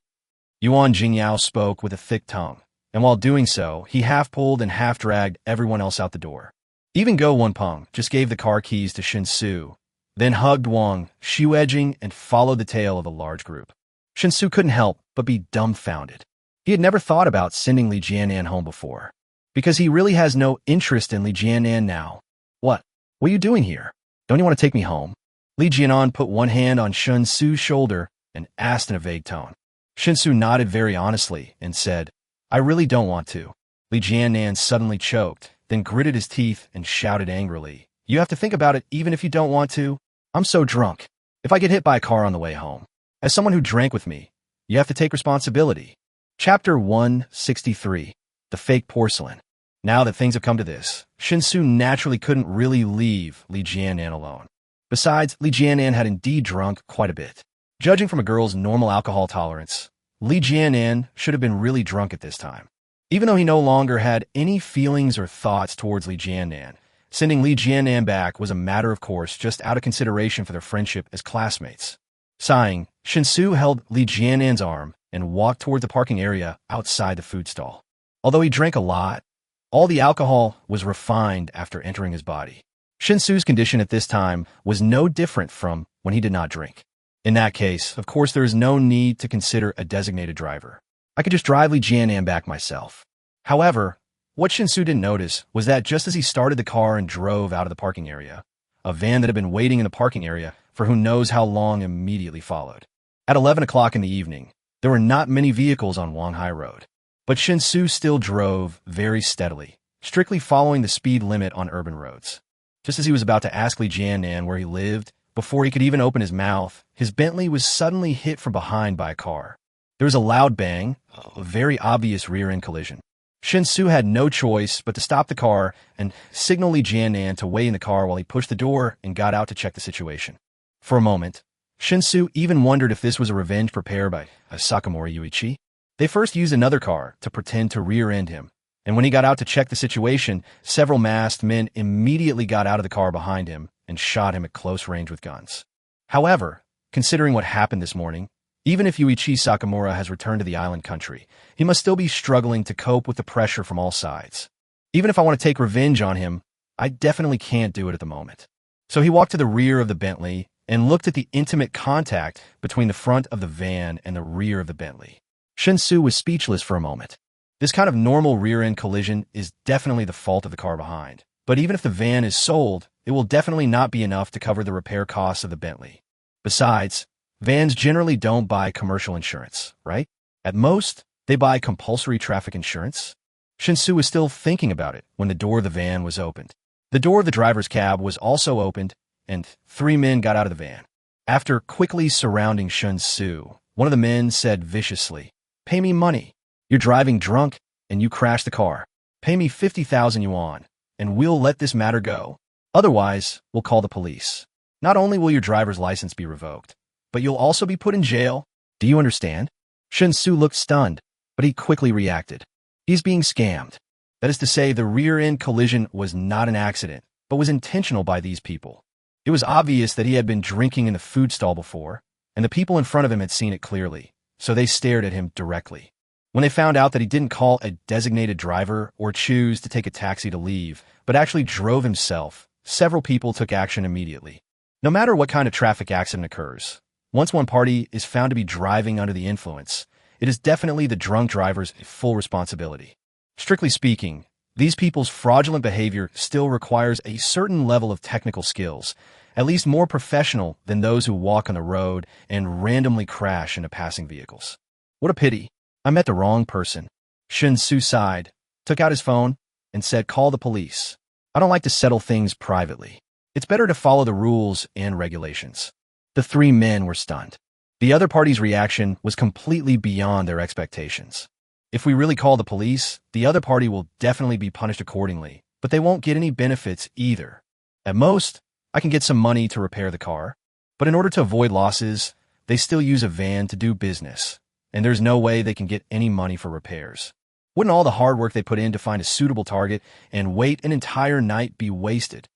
Yuan Jingyao spoke with a thick tongue, and while doing so, he half-pulled and half-dragged everyone else out the door. Even Go Wenpeng just gave the car keys to Shen Xu, then hugged Wang, Xu edging, and followed the tail of a large group. Shen Xu couldn't help but be dumbfounded. He had never thought about sending Li Jianan home before, because he really has no interest in Li Jianan now. What are you doing here? Don't you want to take me home? Li Jianan put one hand on Shen Xu's shoulder and asked in a vague tone. Shen Xu nodded very honestly and said, I really don't want to. Li Jianan suddenly choked, then gritted his teeth and shouted angrily, You have to think about it even if you don't want to. I'm so drunk. If I get hit by a car on the way home, as someone who drank with me, you have to take responsibility. Chapter 163. The Fake Porcelain. Now that things have come to this, Shen Xu naturally couldn't really leave Li Jianan alone. Besides, Li Jianan had indeed drunk quite a bit. Judging from a girl's normal alcohol tolerance, Li Jianan should have been really drunk at this time. Even though he no longer had any feelings or thoughts towards Li Jianan, sending Li Jianan back was a matter of course just out of consideration for their friendship as classmates. Sighing, Shen Xu held Li Jianan's arm and walked toward the parking area outside the food stall. Although he drank a lot, all the alcohol was refined after entering his body. Shen Xu's condition at this time was no different from when he did not drink. In that case, of course, there is no need to consider a designated driver. I could just drive Li Jianan back myself. However, what Shen Xu didn't notice was that just as he started the car and drove out of the parking area, a van that had been waiting in the parking area for who knows how long immediately followed. At 11 o'clock in the evening, there were not many vehicles on Wanghai Road, but Shen Xu still drove very steadily, strictly following the speed limit on urban roads. Just as he was about to ask Li Jianan where he lived, before he could even open his mouth, his Bentley was suddenly hit from behind by a car. There was a loud bang, a very obvious rear-end collision. Shen Xu had no choice but to stop the car and signal Li Jianan to wait in the car while he pushed the door and got out to check the situation. For a moment, Shen Xu even wondered if this was a revenge prepared by Sakamura Yuichi. They first used another car to pretend to rear-end him, and when he got out to check the situation, several masked men immediately got out of the car behind him and shot him at close range with guns. However, considering what happened this morning, even if Yuichi Sakamura has returned to the island country, he must still be struggling to cope with the pressure from all sides. Even if I want to take revenge on him, I definitely can't do it at the moment. So he walked to the rear of the Bentley and looked at the intimate contact between the front of the van and the rear of the Bentley. Shen Xu was speechless for a moment. This kind of normal rear-end collision is definitely the fault of the car behind. But even if the van is sold, it will definitely not be enough to cover the repair costs of the Bentley. Besides, vans generally don't buy commercial insurance, right? At most, they buy compulsory traffic insurance. Shen Xu was still thinking about it when the door of the van was opened. The door of the driver's cab was also opened, and 3 men got out of the van. After quickly surrounding Shen Xu, one of the men said viciously, "Pay me money. You're driving drunk, and you crashed the car. Pay me 50,000 yuan, and we'll let this matter go. Otherwise, we'll call the police. Not only will your driver's license be revoked, but you'll also be put in jail. Do you understand?" Shen Xu looked stunned, but he quickly reacted. He's being scammed. That is to say, the rear-end collision was not an accident, but was intentional by these people. It was obvious that he had been drinking in the food stall before, and the people in front of him had seen it clearly, so they stared at him directly. When they found out that he didn't call a designated driver or choose to take a taxi to leave, but actually drove himself, several people took action immediately. No matter what kind of traffic accident occurs, once one party is found to be driving under the influence, it is definitely the drunk driver's full responsibility. Strictly speaking, these people's fraudulent behavior still requires a certain level of technical skills, at least more professional than those who walk on the road and randomly crash into passing vehicles. What a pity. I met the wrong person. Shen Xu sighed, took out his phone, and said, "Call the police. I don't like to settle things privately. It's better to follow the rules and regulations." The 3 men were stunned. The other party's reaction was completely beyond their expectations. If we really call the police, the other party will definitely be punished accordingly, but they won't get any benefits either. At most, I can get some money to repair the car, but in order to avoid losses, they still use a van to do business, and there's no way they can get any money for repairs. Wouldn't all the hard work they put in to find a suitable target and wait an entire night be wasted?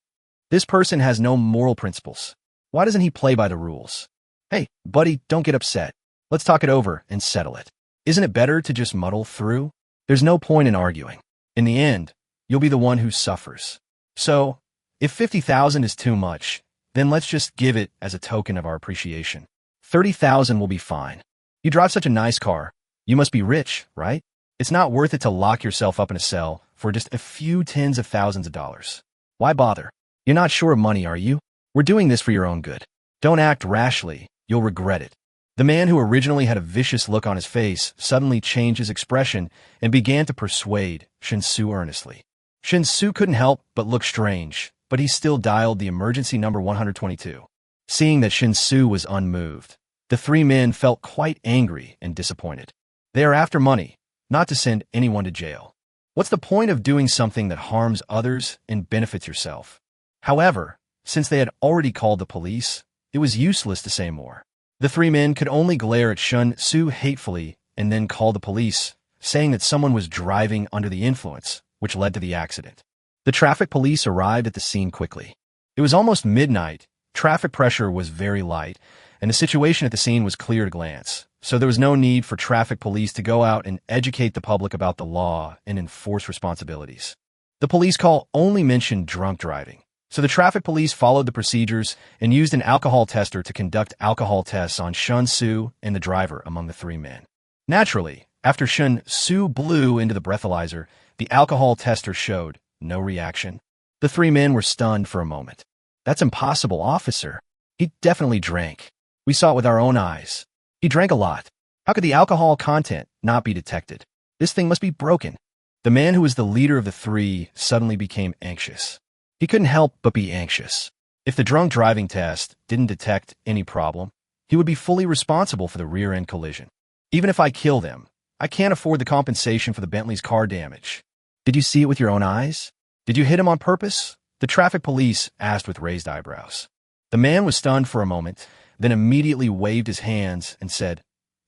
This person has no moral principles. Why doesn't he play by the rules? Hey, buddy, don't get upset. Let's talk it over and settle it. Isn't it better to just muddle through? There's no point in arguing. In the end, you'll be the one who suffers. So, if 50,000 is too much, then let's just give it as a token of our appreciation. 30,000 will be fine. You drive such a nice car. You must be rich, right? It's not worth it to lock yourself up in a cell for just a few tens of thousands of dollars. Why bother? You're not sure of money, are you? We're doing this for your own good. Don't act rashly. You'll regret it. The man who originally had a vicious look on his face suddenly changed his expression and began to persuade Shen Xu earnestly. Shen Xu couldn't help but look strange, but he still dialed the emergency number 122. Seeing that Shen Xu was unmoved, the 3 men felt quite angry and disappointed. They are after money, not to send anyone to jail. What's the point of doing something that harms others and benefits yourself? However, since they had already called the police, it was useless to say more. The three men could only glare at Shen Xu hatefully and then call the police, saying that someone was driving under the influence, which led to the accident. The traffic police arrived at the scene quickly. It was almost midnight, traffic pressure was very light, and the situation at the scene was clear at a glance, so there was no need for traffic police to go out and educate the public about the law and enforce responsibilities. The police call only mentioned drunk driving, so the traffic police followed the procedures and used an alcohol tester to conduct alcohol tests on Shen Xu and the driver among the three men. Naturally, after Shen Xu blew into the breathalyzer, the alcohol tester showed no reaction. The three men were stunned for a moment. That's impossible, officer. He definitely drank. We saw it with our own eyes. He drank a lot. How could the alcohol content not be detected? This thing must be broken. The man who was the leader of the three suddenly became anxious. He couldn't help but be anxious. If the drunk driving test didn't detect any problem, he would be fully responsible for the rear-end collision. Even if I kill them, I can't afford the compensation for the Bentley's car damage. Did you see it with your own eyes? Did you hit him on purpose? The traffic police asked with raised eyebrows. The man was stunned for a moment, then immediately waved his hands and said,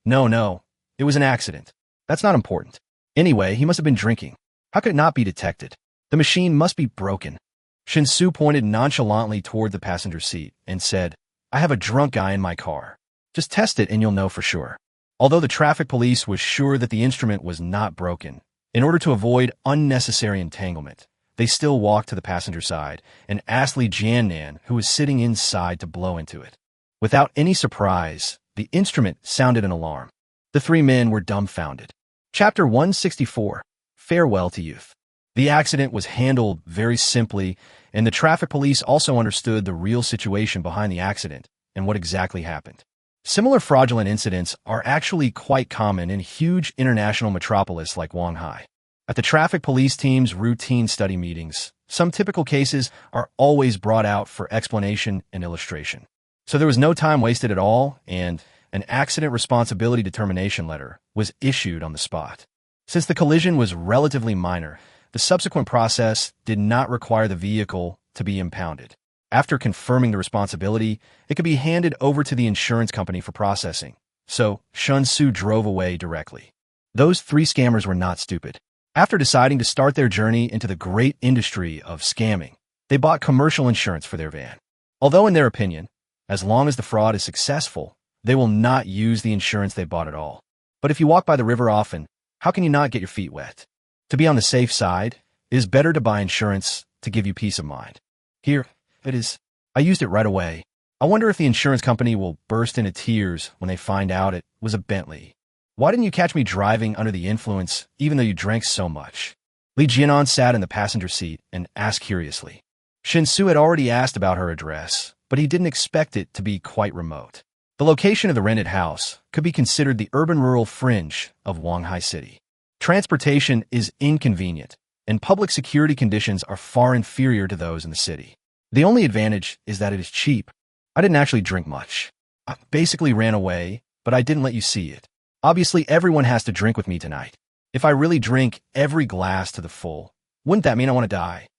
No, it was an accident. That's not important. Anyway, he must have been drinking. How could it not be detected? The machine must be broken. Shen Xu pointed nonchalantly toward the passenger seat and said, I have a drunk guy in my car. Just test it and you'll know for sure. Although the traffic police was sure that the instrument was not broken, in order to avoid unnecessary entanglement, they still walked to the passenger side and asked Li Jiannan, who was sitting inside, to blow into it. Without any surprise, the instrument sounded an alarm. The three men were dumbfounded. Chapter 164, Farewell to Youth. The accident was handled very simply, and the traffic police also understood the real situation behind the accident and what exactly happened. Similar fraudulent incidents are actually quite common in huge international metropolis like Shanghai. At the traffic police team's routine study meetings, some typical cases are always brought out for explanation and illustration. So there was no time wasted at all, and an accident responsibility determination letter was issued on the spot. Since the collision was relatively minor, the subsequent process did not require the vehicle to be impounded. After confirming the responsibility, it could be handed over to the insurance company for processing. So Shen Xu drove away directly. Those three scammers were not stupid. After deciding to start their journey into the great industry of scamming, they bought commercial insurance for their van. Although in their opinion, as long as the fraud is successful, they will not use the insurance they bought at all. But if you walk by the river often, how can you not get your feet wet? To be on the safe side, it is better to buy insurance to give you peace of mind. Here it is. I used it right away. I wonder if the insurance company will burst into tears when they find out it was a Bentley. Why didn't you catch me driving under the influence even though you drank so much? Li Jiannan sat in the passenger seat and asked curiously. Shen Xu had already asked about her address, but he didn't expect it to be quite remote. The location of the rented house could be considered the urban-rural fringe of Shanghai City. Transportation is inconvenient, and public security conditions are far inferior to those in the city. The only advantage is that it is cheap. I didn't actually drink much. I basically ran away, but I didn't let you see it. Obviously, everyone has to drink with me tonight. If I really drink every glass to the full, wouldn't that mean I want to die?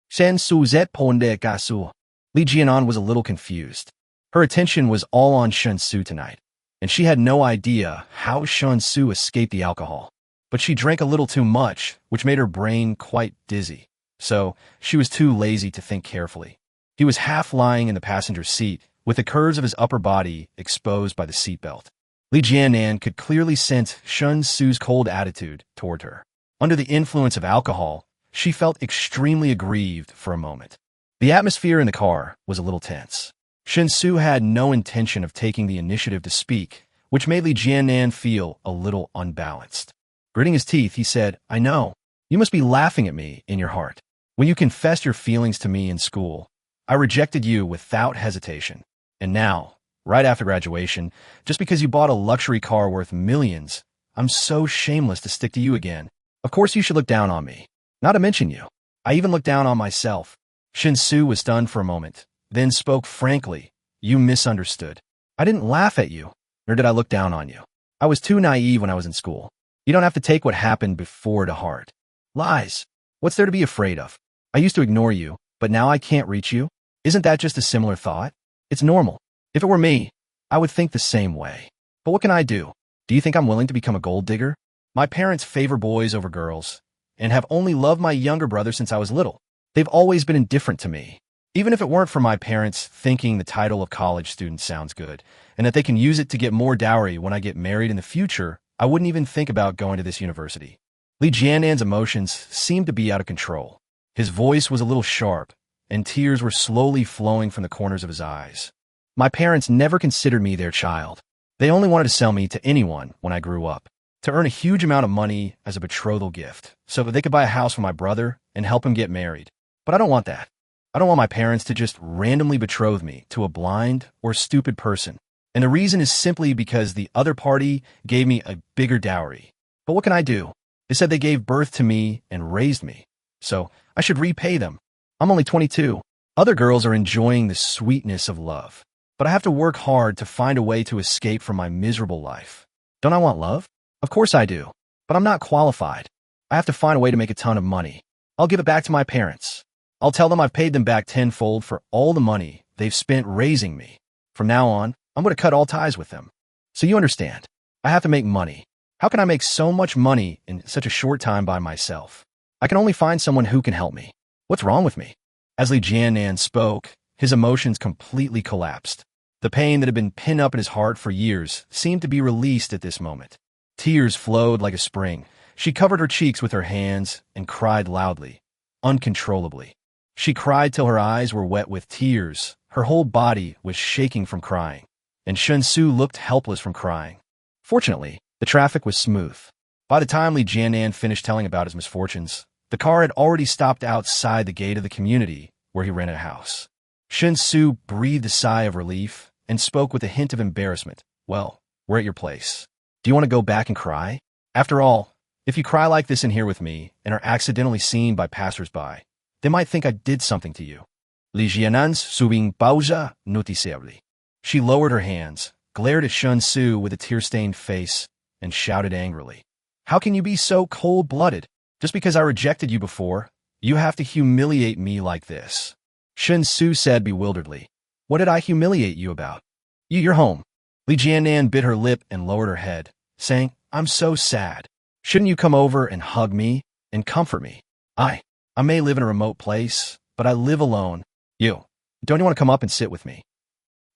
Shen Xu zet ponde gasu. Li Jiannan was a little confused. Her attention was all on Shen Xu tonight, and she had no idea how Shen Xu escaped the alcohol. But she drank a little too much, which made her brain quite dizzy. So she was too lazy to think carefully. He was half lying in the passenger seat, with the curves of his upper body exposed by the seatbelt. Li Jiannan could clearly sense Shen Xu's cold attitude toward her. Under the influence of alcohol, she felt extremely aggrieved for a moment. The atmosphere in the car was a little tense. Shen Xu had no intention of taking the initiative to speak, which made Li Jiannan feel a little unbalanced. Gritting his teeth, he said, I know. You must be laughing at me in your heart. When you confessed your feelings to me in school, I rejected you without hesitation. And now, right after graduation, just because you bought a luxury car worth millions, I'm so shameless to stick to you again. Of course you should look down on me. Not to mention you. I even look down on myself. Shen Xu was stunned for a moment, then spoke frankly. You misunderstood. I didn't laugh at you, nor did I look down on you. I was too naive when I was in school. You don't have to take what happened before to heart. Lies. What's there to be afraid of? I used to ignore you, but now I can't reach you? Isn't that just a similar thought? It's normal. If it were me, I would think the same way. But what can I do? Do you think I'm willing to become a gold digger? My parents favor boys over girls, and have only loved my younger brother since I was little. They've always been indifferent to me. Even if it weren't for my parents thinking the title of college student sounds good, and that they can use it to get more dowry when I get married in the future, I wouldn't even think about going to this university. Li Jiannan's emotions seemed to be out of control. His voice was a little sharp, and tears were slowly flowing from the corners of his eyes. My parents never considered me their child. They only wanted to sell me to anyone when I grew up, to earn a huge amount of money as a betrothal gift, so that they could buy a house for my brother and help him get married. But I don't want that. I don't want my parents to just randomly betroth me to a blind or stupid person. And the reason is simply because the other party gave me a bigger dowry. But what can I do? They said they gave birth to me and raised me, so I should repay them. I'm only 22. Other girls are enjoying the sweetness of love, but I have to work hard to find a way to escape from my miserable life. Don't I want love? Of course I do, but I'm not qualified. I have to find a way to make a ton of money. I'll give it back to my parents. I'll tell them I've paid them back tenfold for all the money they've spent raising me. From now on, I'm going to cut all ties with them. So you understand, I have to make money. How can I make so much money in such a short time by myself? I can only find someone who can help me. What's wrong with me? As Li Jiannan spoke, his emotions completely collapsed. The pain that had been pinned up in his heart for years seemed to be released at this moment. Tears flowed like a spring. She covered her cheeks with her hands and cried loudly, uncontrollably. She cried till her eyes were wet with tears. Her whole body was shaking from crying, and Shen Xu looked helpless from crying. Fortunately, the traffic was smooth. By the time Li Jiannan finished telling about his misfortunes, the car had already stopped outside the gate of the community where he rented a house. Shen Xu breathed a sigh of relief and spoke with a hint of embarrassment. Well, we're at your place. Do you want to go back and cry? After all, if you cry like this in here with me and are accidentally seen by passers-by, they might think I did something to you. Li Jiannan's subing pausa noticiable. She lowered her hands, glared at Shen Xu with a tear-stained face, and shouted angrily. How can you be so cold-blooded? Just because I rejected you before, you have to humiliate me like this. Shen Xu said bewilderedly. What did I humiliate you about? You're home. Li Jiannan bit her lip and lowered her head, saying, I'm so sad. Shouldn't you come over and hug me and comfort me? I may live in a remote place, but I live alone. Don't you want to come up and sit with me?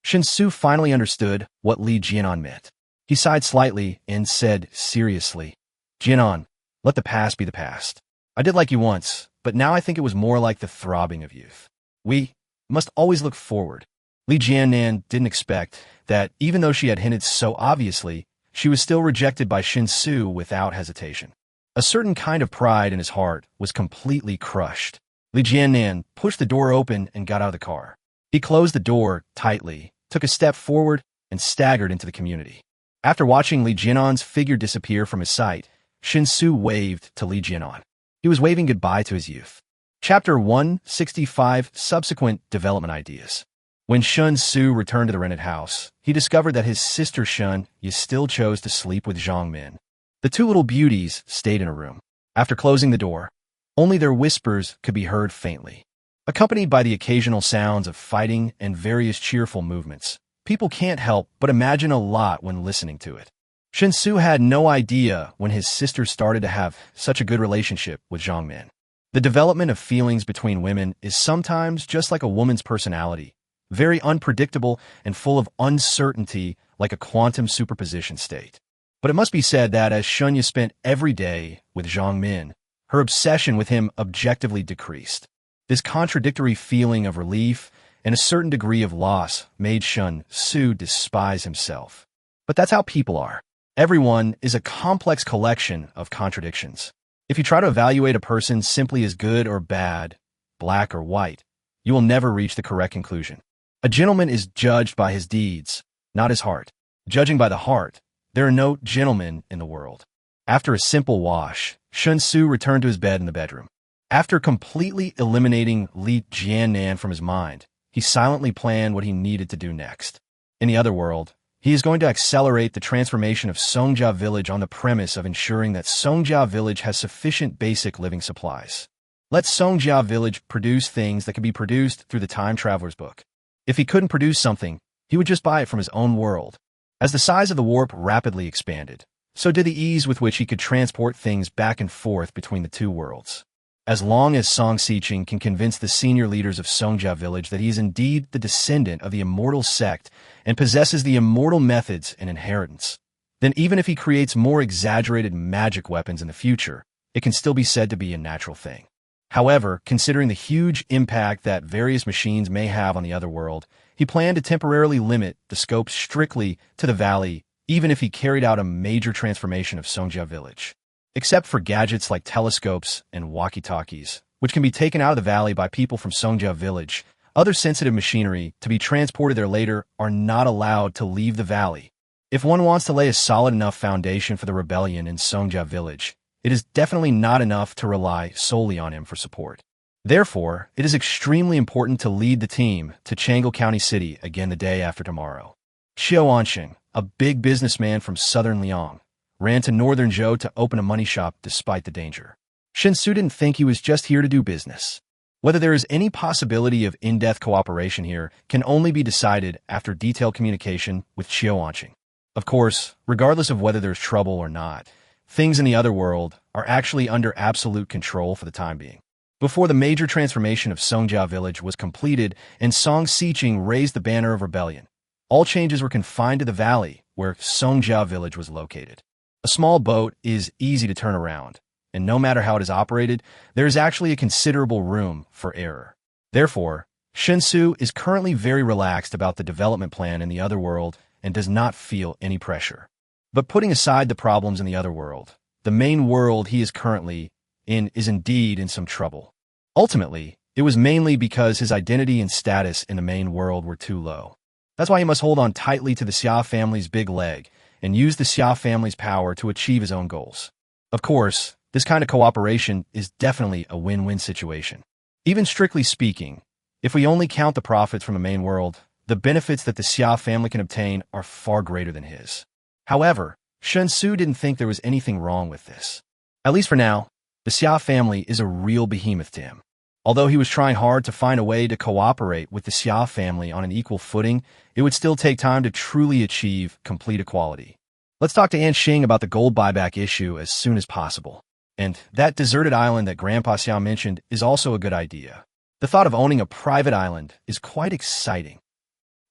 Shen Xu finally understood what Li Jiannan meant. He sighed slightly and said seriously, Jiannan, let the past be the past. I did like you once, but now I think it was more like the throbbing of youth. We must always look forward. Li Jiannan didn't expect that, even though she had hinted so obviously, she was still rejected by Shen Xu without hesitation. A certain kind of pride in his heart was completely crushed. Li Jiannan pushed the door open and got out of the car. He closed the door tightly, took a step forward, and staggered into the community. After watching Li Jiannan's figure disappear from his sight, Shen Xu waved to Li Jiannan. He was waving goodbye to his youth. Chapter 165 Subsequent Development Ideas. When Shen Xu returned to the rented house, he discovered that his sister Shen Yu still chose to sleep with Zhang Min. The two little beauties stayed in a room. After closing the door, only their whispers could be heard faintly, accompanied by the occasional sounds of fighting and various cheerful movements. People can't help but imagine a lot when listening to it. Shen Xu had no idea when his sister started to have such a good relationship with Zhang Min. The development of feelings between women is sometimes just like a woman's personality, very unpredictable and full of uncertainty like a quantum superposition state. But it must be said that as Shen Yu spent every day with Zhang Min, her obsession with him objectively decreased. This contradictory feeling of relief and a certain degree of loss made Shen Xu despise himself. But that's how people are. Everyone is a complex collection of contradictions. If you try to evaluate a person simply as good or bad, black or white, you will never reach the correct conclusion. A gentleman is judged by his deeds, not his heart. Judging by the heart, there are no gentlemen in the world. After a simple wash, Shen Xu returned to his bed in the bedroom. After completely eliminating Li Jiannan from his mind, he silently planned what he needed to do next. In the other world, He is going to accelerate the transformation of Songjia Village on the premise of ensuring that Songjia Village has sufficient basic living supplies. Let Songjia Village produce things that can be produced through the Time Traveler's book. If he couldn't produce something, he would just buy it from his own world. As the size of the warp rapidly expanded, so did the ease with which he could transport things back and forth between the two worlds. As long as Song Xiqing can convince the senior leaders of Songjia Village that he is indeed the descendant of the immortal sect and possesses the immortal methods and inheritance, then even if he creates more exaggerated magic weapons in the future, it can still be said to be a natural thing. However, considering the huge impact that various machines may have on the other world, he planned to temporarily limit the scope strictly to the valley, even if he carried out a major transformation of Songjia Village. Except for gadgets like telescopes and walkie-talkies, which can be taken out of the valley by people from Songjia Village, other sensitive machinery to be transported there later are not allowed to leave the valley. If one wants to lay a solid enough foundation for the rebellion in Songjia Village, it is definitely not enough to rely solely on him for support. Therefore, it is extremely important to lead the team to Chang'e County City again the day after tomorrow. Xiao Ansheng, a big businessman from southern Liang, ran to northern Zhou to open a money shop despite the danger. Shen Xu didn't think he was just here to do business. Whether there is any possibility of in-depth cooperation here can only be decided after detailed communication with Xiao Ansheng. Of course, regardless of whether there's trouble or not, things in the other world are actually under absolute control for the time being. Before the major transformation of Songjia Village was completed and Song Xiqing raised the banner of rebellion, all changes were confined to the valley where Songjia Village was located. A small boat is easy to turn around, and no matter how it is operated, there is actually a considerable room for error. Therefore, Shen Xu is currently very relaxed about the development plan in the other world and does not feel any pressure. But putting aside the problems in the other world, the main world he is currently in is indeed in some trouble. Ultimately, it was mainly because his identity and status in the main world were too low. That's why he must hold on tightly to the Xia family's big leg and use the Xia family's power to achieve his own goals. Of course, this kind of cooperation is definitely a win-win situation. Even strictly speaking, if we only count the profits from the main world, the benefits that the Xia family can obtain are far greater than his. However, Shen Xu didn't think there was anything wrong with this. At least for now, the Xia family is a real behemoth to him. Although he was trying hard to find a way to cooperate with the Xia family on an equal footing, it would still take time to truly achieve complete equality. Let's talk to Aunt Xing about the gold buyback issue as soon as possible. And that deserted island that Grandpa Xiao mentioned is also a good idea. The thought of owning a private island is quite exciting.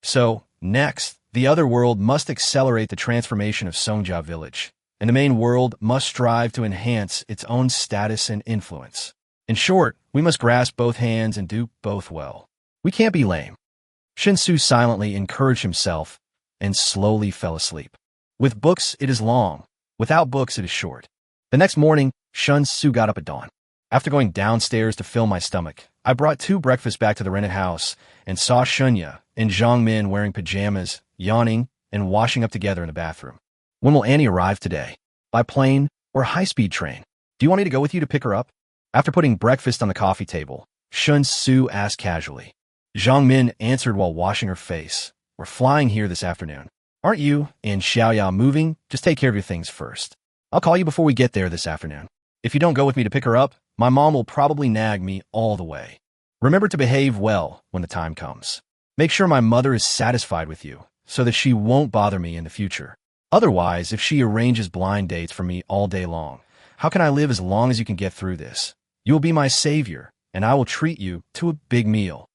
So, next, the other world must accelerate the transformation of Songjia Village, and the main world must strive to enhance its own status and influence. In short, we must grasp both hands and do both well. We can't be lame. Shen Xu silently encouraged himself and slowly fell asleep. With books, it is long. Without books, it is short. The next morning, Shen Xu got up at dawn. After going downstairs to fill my stomach, I brought 2 breakfasts back to the rented house and saw Shunya and Zhang Min wearing pajamas, yawning, and washing up together in the bathroom. When will Annie arrive today? By plane or high-speed train? Do you want me to go with you to pick her up? After putting breakfast on the coffee table, Shen Xu asked casually. Zhang Min answered while washing her face. We're flying here this afternoon. Aren't you and Xiaoya moving? Just take care of your things first. I'll call you before we get there this afternoon. If you don't go with me to pick her up, my mom will probably nag me all the way. Remember to behave well when the time comes. Make sure my mother is satisfied with you, so that she won't bother me in the future. Otherwise, if she arranges blind dates for me all day long, how can I live as long as you can get through this? You will be my savior, and I will treat you to a big meal.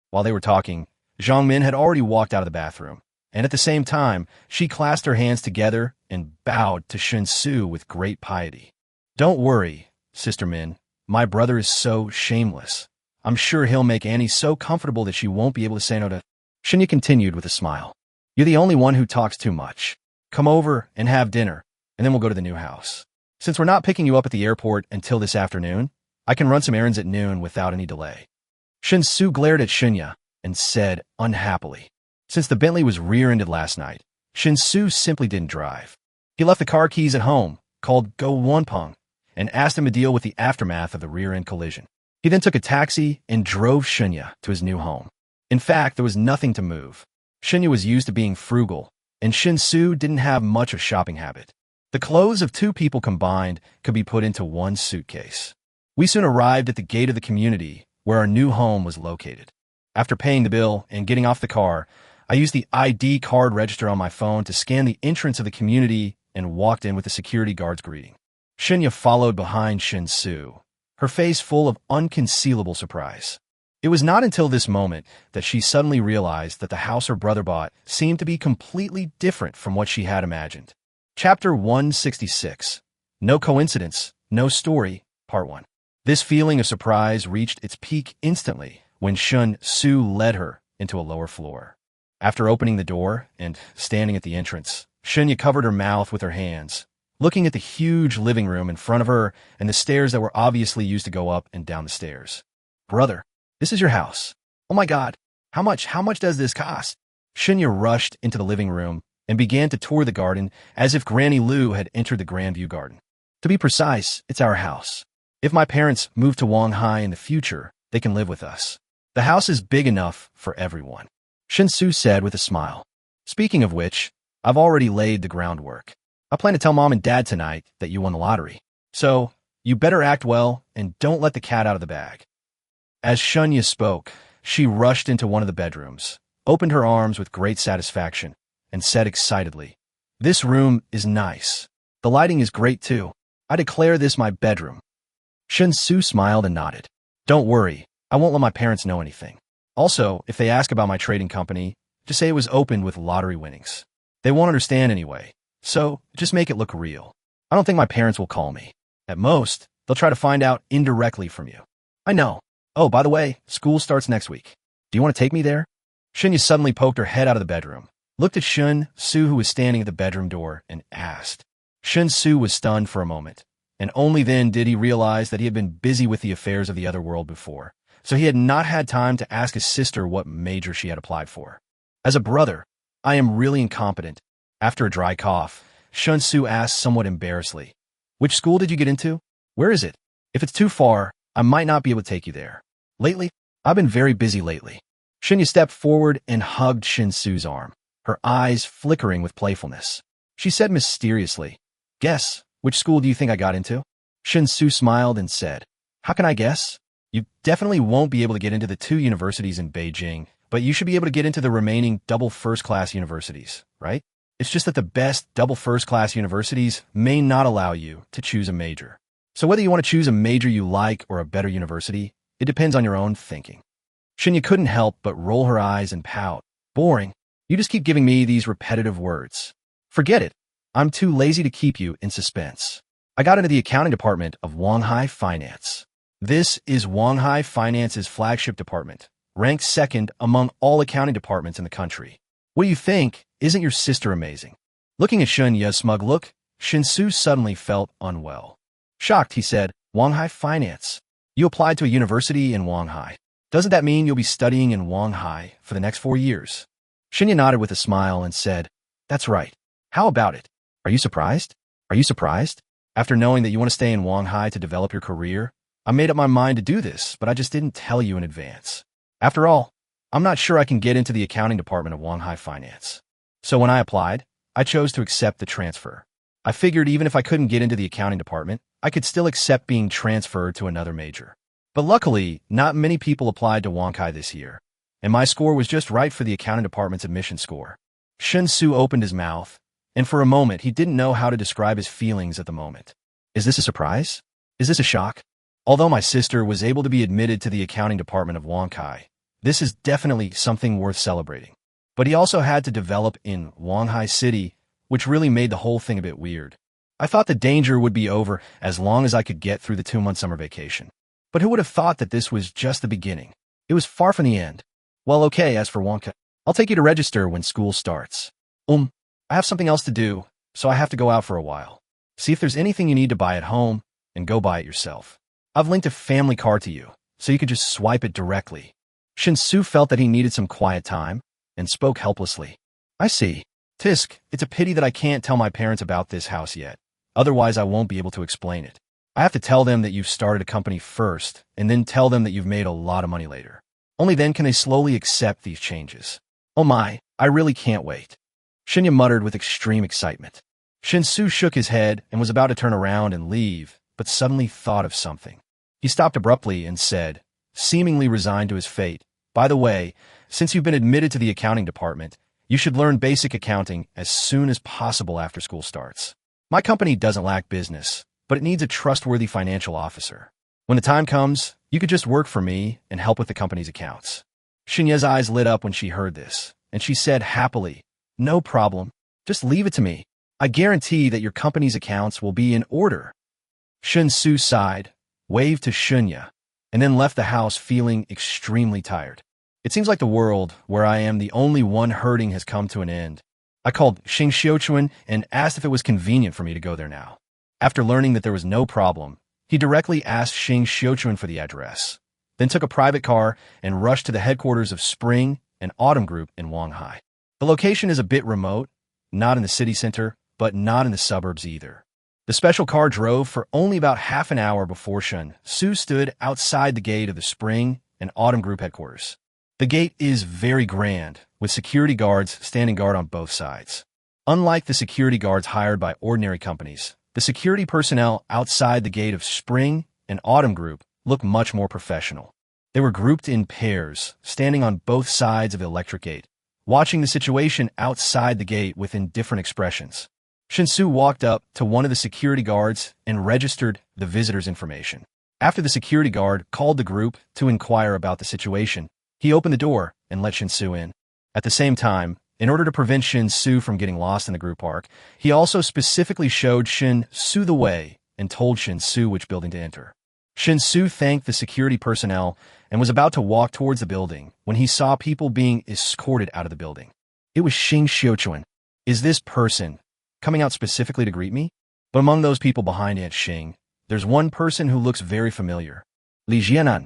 While they were talking, Zhang Min had already walked out of the bathroom, and at the same time, she clasped her hands together and bowed to Shen Xu with great piety. Don't worry, Sister Min. My brother is so shameless. I'm sure he'll make Annie so comfortable that she won't be able to say no to... Shenya continued with a smile. You're the only one who talks too much. Come over and have dinner, and then we'll go to the new house. Since we're not picking you up at the airport until this afternoon, I can run some errands at noon without any delay. Shen Xu glared at Shenya and said unhappily. Since the Bentley was rear-ended last night, Shen Xu simply didn't drive. He left the car keys at home, called Go Wanpeng, and asked him to deal with the aftermath of the rear-end collision. He then took a taxi and drove Shenya to his new home. In fact, there was nothing to move. Shenya was used to being frugal, and Shen Xu didn't have much of a shopping habit. The clothes of two people combined could be put into one suitcase. We soon arrived at the gate of the community where our new home was located. After paying the bill and getting off the car, I used the ID card register on my phone to scan the entrance of the community and walked in with the security guard's greeting. Shenya followed behind Shen Xu, her face full of unconcealable surprise. It was not until this moment that she suddenly realized that the house her brother bought seemed to be completely different from what she had imagined. Chapter 166. No Coincidence, No Story, Part 1. This feeling of surprise reached its peak instantly when Shen Xu led her into a lower floor. After opening the door and standing at the entrance, Shenya covered her mouth with her hands, looking at the huge living room in front of her and the stairs that were obviously used to go up and down the stairs. Brother, this is your house. Oh my God, how much does this cost? Shenya rushed into the living room and began to tour the garden as if Granny Lu had entered the Grandview Garden. To be precise, it's our house. If my parents move to Wanghai in the future, they can live with us. The house is big enough for everyone, Shen Xu said with a smile. Speaking of which, I've already laid the groundwork. I plan to tell Mom and Dad tonight that you won the lottery. So, you better act well and don't let the cat out of the bag. As Shenya spoke, she rushed into one of the bedrooms, opened her arms with great satisfaction, and said excitedly, "This room is nice. The lighting is great too. I declare this my bedroom." Shen Xu smiled and nodded. "Don't worry, I won't let my parents know anything. Also, if they ask about my trading company, just say it was opened with lottery winnings. They won't understand anyway, so just make it look real. I don't think my parents will call me. At most, they'll try to find out indirectly from you. I know. Oh, by the way, school starts next week. Do you want to take me there?" Shenya suddenly poked her head out of the bedroom, looked at Shen Xu who was standing at the bedroom door, and asked. Shen Xu was stunned for a moment, and only then did he realize that he had been busy with the affairs of the other world before, so he had not had time to ask his sister what major she had applied for. As a brother, I am really incompetent. After a dry cough, Shen Xu asked somewhat embarrassedly, "Which school did you get into? Where is it? If it's too far, I might not be able to take you there. Lately, I've been very busy lately." Shenya stepped forward and hugged Shen Xu's arm, her eyes flickering with playfulness. She said mysteriously, "Guess, which school do you think I got into?" Shen Xu smiled and said, "How can I guess? You definitely won't be able to get into the 2 universities in Beijing, but you should be able to get into the remaining double first-class universities, right? It's just that the best double first-class universities may not allow you to choose a major. So whether you want to choose a major you like or a better university, it depends on your own thinking." Shenya couldn't help but roll her eyes and pout. "Boring. You just keep giving me these repetitive words. Forget it. I'm too lazy to keep you in suspense. I got into the accounting department of Wanghai Finance. This is Wanghai Finance's flagship department, ranked second among all accounting departments in the country. What do you think? Isn't your sister amazing?" Looking at Shenya's smug look, Shen Xu suddenly felt unwell. Shocked, he said, "Wanghai Finance? You applied to a university in Wanghai. Doesn't that mean you'll be studying in Wanghai for the next 4 years?" Shenya nodded with a smile and said, "That's right. How about it? Are you surprised? Are you surprised? After knowing that you want to stay in Wanghai to develop your career, I made up my mind to do this, but I just didn't tell you in advance. After all, I'm not sure I can get into the accounting department of Wanghai Finance. So when I applied, I chose to accept the transfer. I figured even if I couldn't get into the accounting department, I could still accept being transferred to another major. But luckily, not many people applied to Wanghai this year, and my score was just right for the accounting department's admission score." Shen Xu opened his mouth, and for a moment he didn't know how to describe his feelings at the moment. Is this a surprise? Is this a shock? Although my sister was able to be admitted to the accounting department of Wanghai, this is definitely something worth celebrating. But he also had to develop in Wanghai City, which really made the whole thing a bit weird. I thought the danger would be over as long as I could get through the 2-month summer vacation. But who would have thought that this was just the beginning? It was far from the end. Well, okay, as for Wanghai, I'll take you to register when school starts. I have something else to do, so I have to go out for a while. See if there's anything you need to buy at home, and go buy it yourself. I've linked a family card to you, so you can just swipe it directly." Shen Xu felt that he needed some quiet time, and spoke helplessly. "I see. Tisk, it's a pity that I can't tell my parents about this house yet. Otherwise, I won't be able to explain it. I have to tell them that you've started a company first, and then tell them that you've made a lot of money later. Only then can they slowly accept these changes. Oh my, I really can't wait." Shinya muttered with extreme excitement. Shen Xu shook his head and was about to turn around and leave, but suddenly thought of something. He stopped abruptly and said, seemingly resigned to his fate, "By the way, since you've been admitted to the accounting department, you should learn basic accounting as soon as possible after school starts. My company doesn't lack business, but it needs a trustworthy financial officer. When the time comes, you could just work for me and help with the company's accounts." Shinya's eyes lit up when she heard this, and she said happily, "No problem. Just leave it to me. I guarantee that your company's accounts will be in order." Shen Xu sighed, waved to Shinya, and then left the house feeling extremely tired. "It seems like the world, where I am the only one hurting, has come to an end. I called Shen Xu and asked if it was convenient for me to go there now." After learning that there was no problem, he directly asked Shen Xu for the address, then took a private car and rushed to the headquarters of Spring and Autumn Group in Wanghai. The location is a bit remote, not in the city center, but not in the suburbs either. The special car drove for only about half an hour before Shen Xu stood outside the gate of the Spring and Autumn Group headquarters. The gate is very grand, with security guards standing guard on both sides. Unlike the security guards hired by ordinary companies, the security personnel outside the gate of Spring and Autumn Group look much more professional. They were grouped in pairs, standing on both sides of the electric gate, watching the situation outside the gate with indifferent expressions. Shen Xu walked up to one of the security guards and registered the visitor's information. After the security guard called the group to inquire about the situation, he opened the door and let Shen Xu in. At the same time, in order to prevent Shen Xu from getting lost in the group park, he also specifically showed Shen Xu the way and told Shen Xu which building to enter. Shen Xu thanked the security personnel and was about to walk towards the building when he saw people being escorted out of the building. It was Shen Xu. "Is this person coming out specifically to greet me?" But among those people behind Aunt Xing, there's one person who looks very familiar. Li Jianan.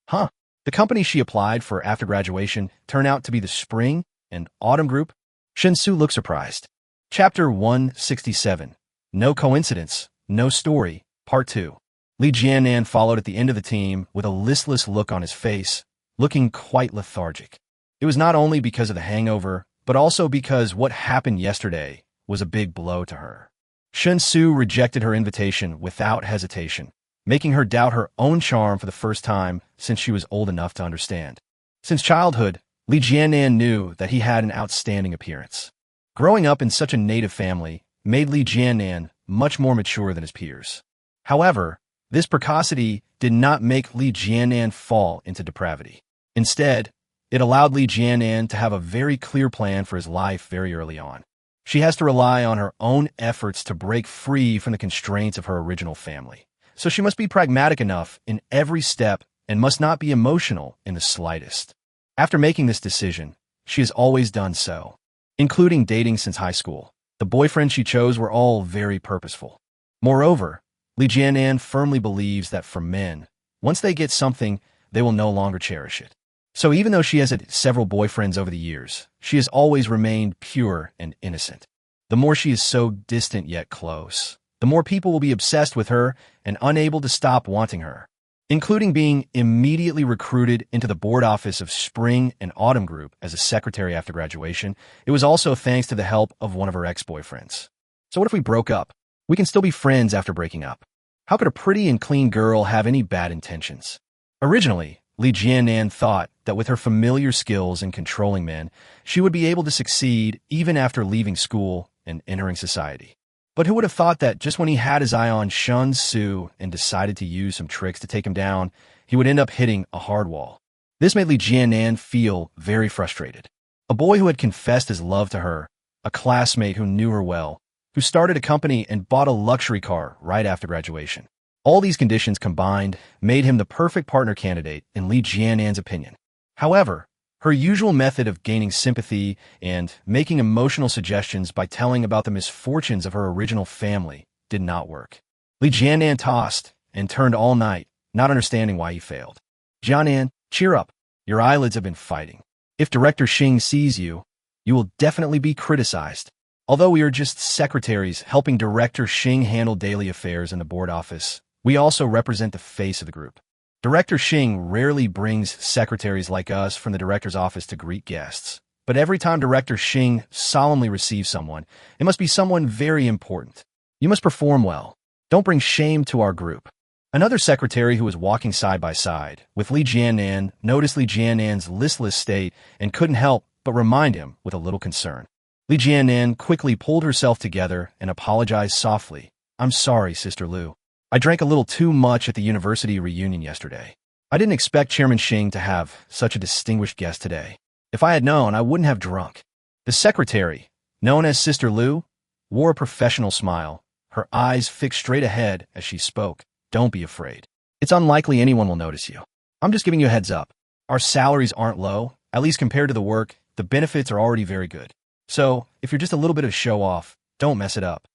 Huh? The company she applied for after graduation turned out to be the Spring and Autumn Group? Shen Xu looked surprised. Chapter 167. No Coincidence, No Story, Part 2. Li Jianan followed at the end of the team with a listless look on his face, looking quite lethargic. It was not only because of the hangover, but also because what happened yesterday was a big blow to her. Shen Xu rejected her invitation without hesitation, making her doubt her own charm for the first time since she was old enough to understand. Since childhood, Li Jianan knew that he had an outstanding appearance. Growing up in such a native family made Li Jianan much more mature than his peers. However, this precocity did not make Li Jianan fall into depravity. Instead, it allowed Li Jianan to have a very clear plan for his life very early on. She has to rely on her own efforts to break free from the constraints of her original family. So she must be pragmatic enough in every step and must not be emotional in the slightest. After making this decision, she has always done so, including dating since high school. The boyfriends she chose were all very purposeful. Moreover, Li Jianan firmly believes that for men, once they get something, they will no longer cherish it. So even though she has had several boyfriends over the years, she has always remained pure and innocent. The more she is so distant yet close, the more people will be obsessed with her and unable to stop wanting her. Including being immediately recruited into the board office of Spring and Autumn Group as a secretary after graduation, it was also thanks to the help of one of her ex-boyfriends. So what if we broke up? We can still be friends after breaking up. How could a pretty and clean girl have any bad intentions? Originally, Li Jianan thought that with her familiar skills in controlling men, she would be able to succeed even after leaving school and entering society. But who would have thought that just when he had his eye on Shen Xu and decided to use some tricks to take him down, he would end up hitting a hard wall. This made Li Jianan feel very frustrated. A boy who had confessed his love to her, a classmate who knew her well, who started a company and bought a luxury car right after graduation. All these conditions combined made him the perfect partner candidate in Li Jianan's opinion. However, her usual method of gaining sympathy and making emotional suggestions by telling about the misfortunes of her original family did not work. Li Jianan tossed and turned all night, not understanding why he failed. "Jianan, cheer up. Your eyelids have been fighting. If Director Xing sees you, you will definitely be criticized. Although we are just secretaries helping Director Xing handle daily affairs in the board office, we also represent the face of the group. Director Xing rarely brings secretaries like us from the director's office to greet guests. But every time Director Xing solemnly receives someone, it must be someone very important. You must perform well. Don't bring shame to our group. Another secretary who was walking side by side with Li Jianan noticed Li Jianan's listless state and couldn't help but remind him with a little concern. Li Jianan quickly pulled herself together and apologized softly. I'm sorry, Sister Lu. I drank a little too much at the university reunion yesterday. I didn't expect Chairman Xing to have such a distinguished guest today. If I had known, I wouldn't have drunk. The secretary, known as Sister Lu, wore a professional smile, her eyes fixed straight ahead as she spoke. Don't be afraid. It's unlikely anyone will notice you. I'm just giving you a heads up. Our salaries aren't low, at least compared to the work. The benefits are already very good. So, if you're just a little bit of show-off, don't mess it up.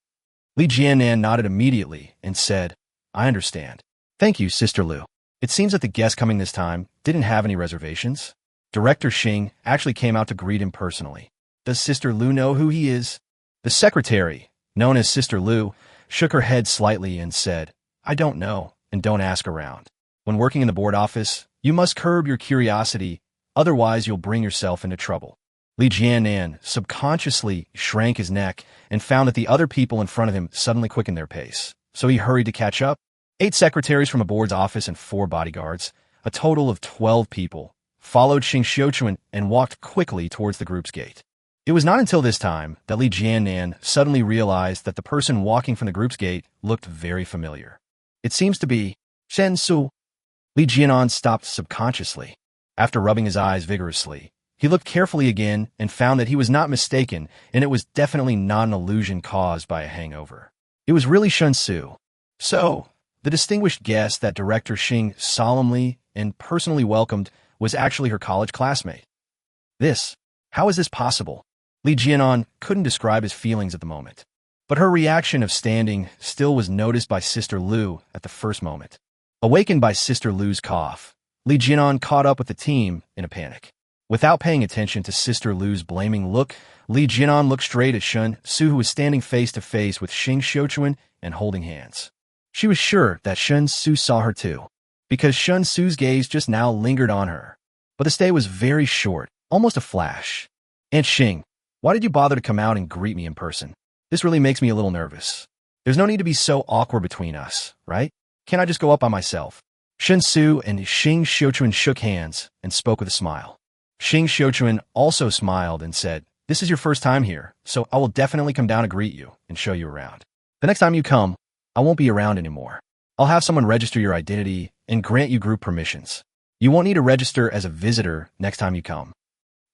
Li Jianan nodded immediately and said, I understand. Thank you, Sister Lu. It seems that the guest coming this time didn't have any reservations. Director Xing actually came out to greet him personally. Does Sister Lu know who he is? The secretary, known as Sister Lu, shook her head slightly and said, I don't know, and don't ask around. When working in the board office, you must curb your curiosity, otherwise you'll bring yourself into trouble. Li Jianan subconsciously shrank his neck and found that the other people in front of him suddenly quickened their pace, so he hurried to catch up. 8 secretaries from a board's office and 4 bodyguards, a total of 12 people, followed Shing Xiuquan and walked quickly towards the group's gate. It was not until this time that Li Jianan suddenly realized that the person walking from the group's gate looked very familiar. It seems to be Shen Xu. Li Jianan stopped subconsciously. After rubbing his eyes vigorously, he looked carefully again and found that he was not mistaken, and it was definitely not an illusion caused by a hangover. It was really Shen Xu. So, the distinguished guest that Director Xing solemnly and personally welcomed was actually her college classmate. How is this possible? Li Jianan couldn't describe his feelings at the moment, but her reaction of standing still was noticed by Sister Lu at the first moment. Awakened by Sister Lu's cough, Li Jianan caught up with the team in a panic. Without paying attention to Sister Lu's blaming look, Li Jianan looked straight at Shen Xu, who was standing face to face with Shing Xiuquan and holding hands. She was sure that Shen Xu saw her too, because Shen Xu's gaze just now lingered on her. But the stay was very short, almost a flash. Aunt Xing, why did you bother to come out and greet me in person? This really makes me a little nervous. There's no need to be so awkward between us, right? Can't I just go up by myself? Shen Xu and Shing Xiuquan shook hands and spoke with a smile. Shing Xiuquan also smiled and said, This is your first time here, so I will definitely come down to greet you and show you around. The next time you come, I won't be around anymore. I'll have someone register your identity and grant you group permissions. You won't need to register as a visitor next time you come.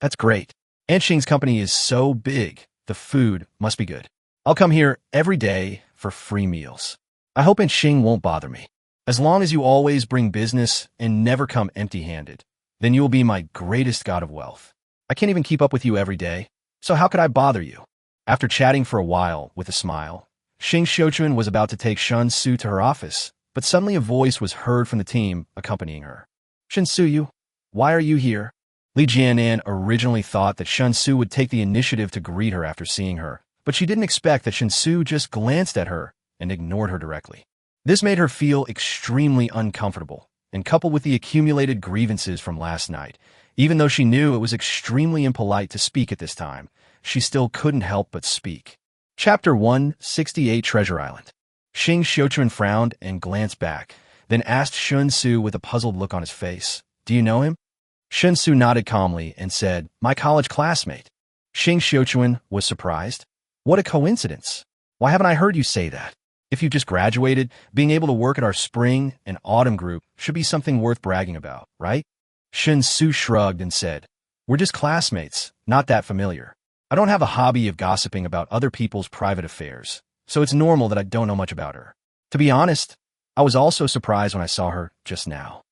That's great. Aunt Xing's company is so big, the food must be good. I'll come here every day for free meals. I hope Aunt Xing won't bother me. As long as you always bring business and never come empty-handed, then you will be my greatest god of wealth. I can't even keep up with you every day, so how could I bother you? After chatting for a while with a smile, Shing Xiuquan was about to take Shen Xu to her office, but suddenly a voice was heard from the team accompanying her. Shen Xu, why are you here? Li Jianan originally thought that Shen Xu would take the initiative to greet her after seeing her, but she didn't expect that Shen Xu just glanced at her and ignored her directly. This made her feel extremely uncomfortable, and coupled with the accumulated grievances from last night, even though she knew it was extremely impolite to speak at this time, she still couldn't help but speak. Chapter 168 Treasure Island. Shing Xiuquan frowned and glanced back, then asked Shen Xu with a puzzled look on his face, Do you know him? Shen Xu nodded calmly and said, My college classmate. Shing Xiuquan was surprised. What a coincidence. Why haven't I heard you say that? If you just graduated, being able to work at our spring and autumn group should be something worth bragging about, right? Shen Xu shrugged and said, We're just classmates, not that familiar. I don't have a hobby of gossiping about other people's private affairs, so it's normal that I don't know much about her. To be honest, I was also surprised when I saw her just now.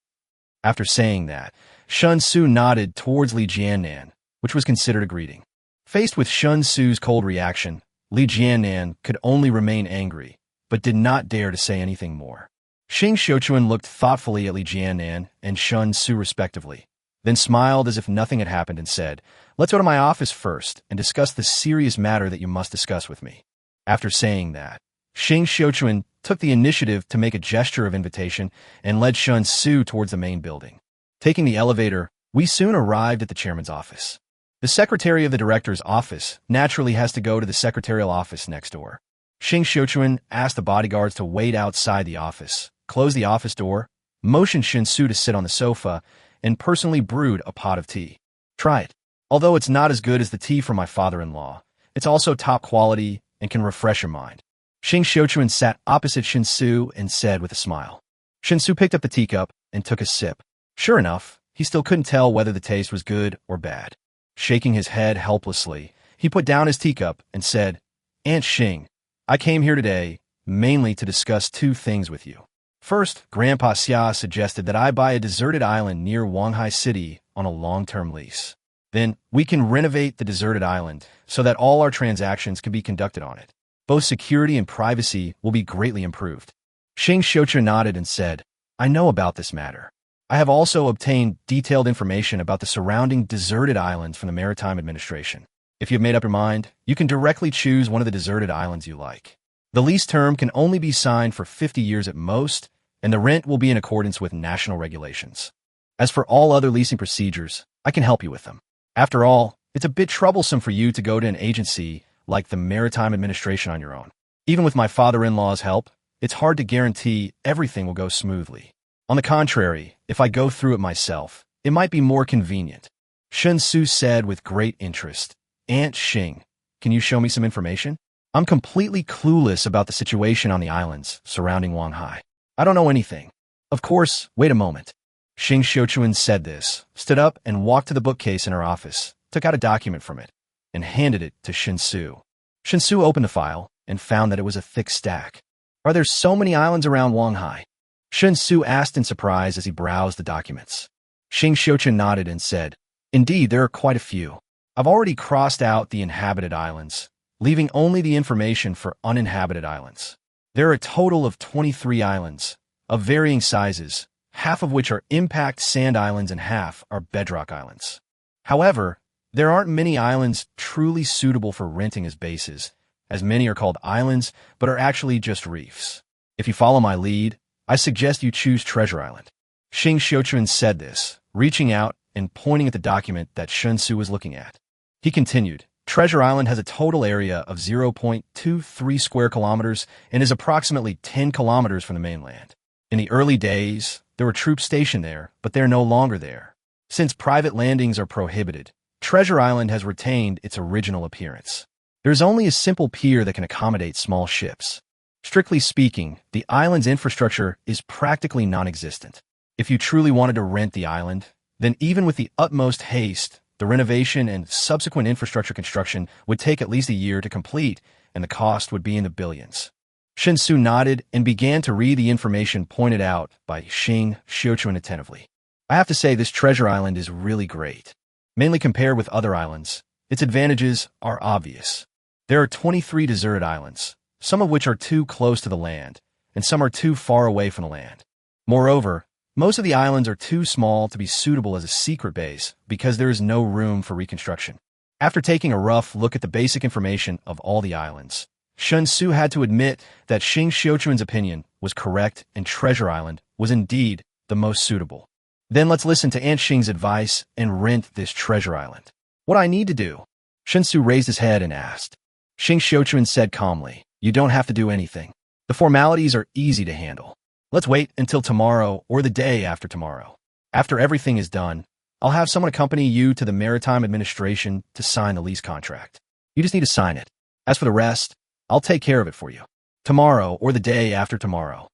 After saying that, Shen Xu nodded towards Li Jianan, which was considered a greeting. Faced with Shen Xu's cold reaction, Li Jianan could only remain angry, but did not dare to say anything more. Shing Xiuquan looked thoughtfully at Li Jianan and Shen Xu respectively, then smiled as if nothing had happened and said, Let's go to my office first and discuss the serious matter that you must discuss with me. After saying that, Shing Xiuquan took the initiative to make a gesture of invitation and led Shen Xu towards the main building. Taking the elevator, we soon arrived at the chairman's office. The secretary of the director's office naturally has to go to the secretarial office next door. Shen Xu asked the bodyguards to wait outside the office, closed the office door, motioned Shen Xu to sit on the sofa, and personally brewed a pot of tea. Try it. Although it's not as good as the tea from my father-in-law, it's also top quality and can refresh your mind. Shen Xu sat opposite Shen Xu and said with a smile. Shen Xu picked up the teacup and took a sip. Sure enough, he still couldn't tell whether the taste was good or bad. Shaking his head helplessly, he put down his teacup and said, Aunt Xing, I came here today mainly to discuss two things with you. First, Grandpa Xia suggested that I buy a deserted island near Wanghai City on a long-term lease. Then, we can renovate the deserted island so that all our transactions can be conducted on it. Both security and privacy will be greatly improved. Shen Xu nodded and said, I know about this matter. I have also obtained detailed information about the surrounding deserted islands from the Maritime Administration. If you've made up your mind, you can directly choose one of the deserted islands you like. The lease term can only be signed for 50 years at most, and the rent will be in accordance with national regulations. As for all other leasing procedures, I can help you with them. After all, it's a bit troublesome for you to go to an agency like the Maritime Administration on your own. Even with my father-in-law's help, it's hard to guarantee everything will go smoothly. On the contrary, if I go through it myself, it might be more convenient. Shen Xu said with great interest, Aunt Xing, can you show me some information? I'm completely clueless about the situation on the islands surrounding Wanghai. I don't know anything. Of course, wait a moment. Shen Xu said this, stood up and walked to the bookcase in her office, took out a document from it, and handed it to Shen Xu. Shen Xu opened the file and found that it was a thick stack. Are there so many islands around Wanghai? Shen Xu asked in surprise as he browsed the documents. Shen Xu nodded and said, Indeed, there are quite a few. I've already crossed out the inhabited islands, leaving only the information for uninhabited islands. There are a total of 23 islands, of varying sizes, half of which are impact sand islands and half are bedrock islands. However, there aren't many islands truly suitable for renting as bases, as many are called islands but are actually just reefs. If you follow my lead, I suggest you choose Treasure Island. Shen Xu said this, reaching out and pointing at the document that Shen Xu was looking at. He continued, Treasure Island has a total area of 0.23 square kilometers and is approximately 10 kilometers from the mainland. In the early days, there were troops stationed there, but they're no longer there. Since private landings are prohibited, Treasure Island has retained its original appearance. There's only a simple pier that can accommodate small ships. Strictly speaking, the island's infrastructure is practically non-existent. If you truly wanted to rent the island, then even with the utmost haste, the renovation and subsequent infrastructure construction would take at least a year to complete, and the cost would be in the billions. Shen Xu nodded and began to read the information pointed out by Shen Xu attentively. I have to say this Treasure Island is really great. Mainly compared with other islands, its advantages are obvious. There are 23 deserted islands, some of which are too close to the land, and some are too far away from the land. Moreover, most of the islands are too small to be suitable as a secret base because there is no room for reconstruction. After taking a rough look at the basic information of all the islands, Shen Xu had to admit that Shen Xu's opinion was correct and Treasure Island was indeed the most suitable. Then let's listen to Aunt Xing's advice and rent this Treasure Island. What I need to do? Shen Xu raised his head and asked. Shen Xu said calmly, You don't have to do anything. The formalities are easy to handle. Let's wait until tomorrow or the day after tomorrow. After everything is done, I'll have someone accompany you to the Maritime Administration to sign the lease contract. You just need to sign it. As for the rest, I'll take care of it for you. Tomorrow or the day after tomorrow.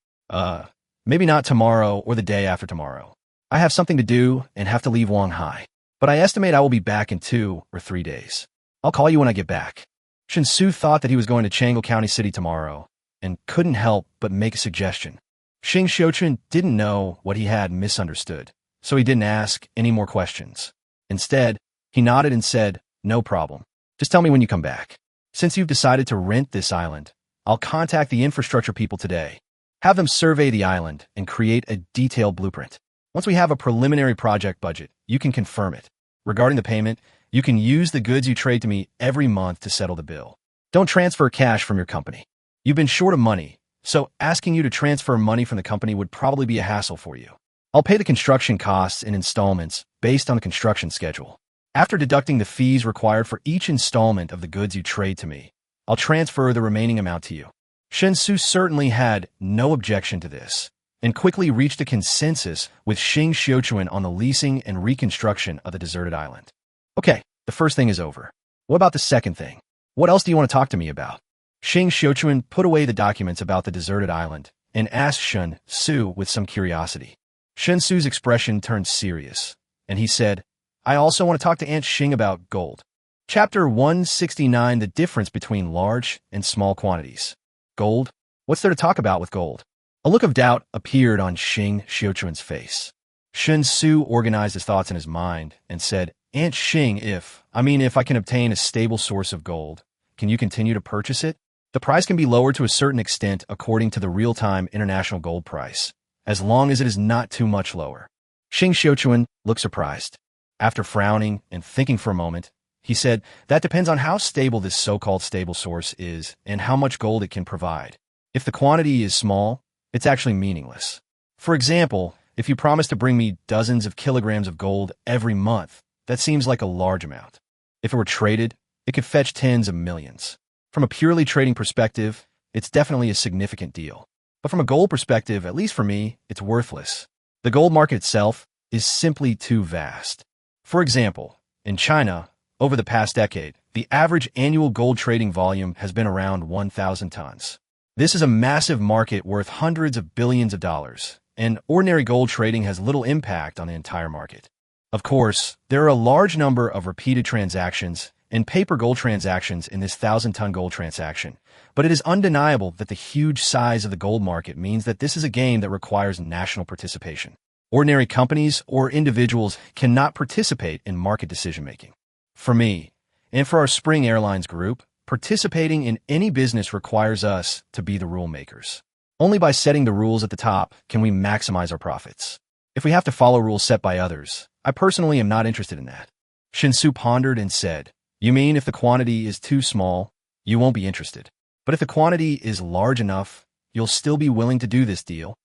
Maybe not tomorrow or the day after tomorrow. I have something to do and have to leave Wanghai, but I estimate I will be back in 2 or 3 days. I'll call you when I get back. Shen Xu thought that he was going to Changle County City tomorrow and couldn't help but make a suggestion. Shen Xu didn't know what he had misunderstood, so he didn't ask any more questions. Instead, he nodded and said, No problem. Just tell me when you come back. Since you've decided to rent this island, I'll contact the infrastructure people today. Have them survey the island and create a detailed blueprint. Once we have a preliminary project budget, you can confirm it. Regarding the payment, you can use the goods you trade to me every month to settle the bill. Don't transfer cash from your company. You've been short of money, so asking you to transfer money from the company would probably be a hassle for you. I'll pay the construction costs in installments based on the construction schedule. After deducting the fees required for each installment of the goods you trade to me, I'll transfer the remaining amount to you. Shen Xu certainly had no objection to this, and quickly reached a consensus with Shen Xu on the leasing and reconstruction of the deserted island. Okay, the first thing is over. What about the second thing? What else do you want to talk to me about? Shen Xu put away the documents about the deserted island and asked Shen Xu with some curiosity. Shen Xu's expression turned serious, and he said, I also want to talk to Aunt Xing about gold. Chapter 169, the difference between large and small quantities. Gold? What's there to talk about with gold? A look of doubt appeared on Shen Xu's face. Shen Xu organized his thoughts in his mind and said, Aunt Xing, if I can obtain a stable source of gold, can you continue to purchase it? The price can be lowered to a certain extent according to the real-time international gold price, as long as it is not too much lower. Shen Xu looked surprised. After frowning and thinking for a moment, he said, that depends on how stable this so-called stable source is and how much gold it can provide. If the quantity is small, it's actually meaningless. For example, if you promise to bring me dozens of kilograms of gold every month, that seems like a large amount. If it were traded, it could fetch tens of millions. From a purely trading perspective, it's definitely a significant deal. But from a gold perspective, at least for me, it's worthless. The gold market itself is simply too vast. For example, in China, over the past decade, the average annual gold trading volume has been around 1,000 tons. This is a massive market worth hundreds of billions of dollars, and ordinary gold trading has little impact on the entire market. Of course, there are a large number of repeated transactions and paper gold transactions in this 1,000-ton gold transaction, but it is undeniable that the huge size of the gold market means that this is a game that requires national participation. Ordinary companies or individuals cannot participate in market decision-making. For me, and for our Spring Airlines group, participating in any business requires us to be the rule makers. Only by setting the rules at the top can we maximize our profits. If we have to follow rules set by others, I personally am not interested in that. Shen Xu pondered and said, You mean if the quantity is too small, you won't be interested. But if the quantity is large enough, you'll still be willing to do this deal?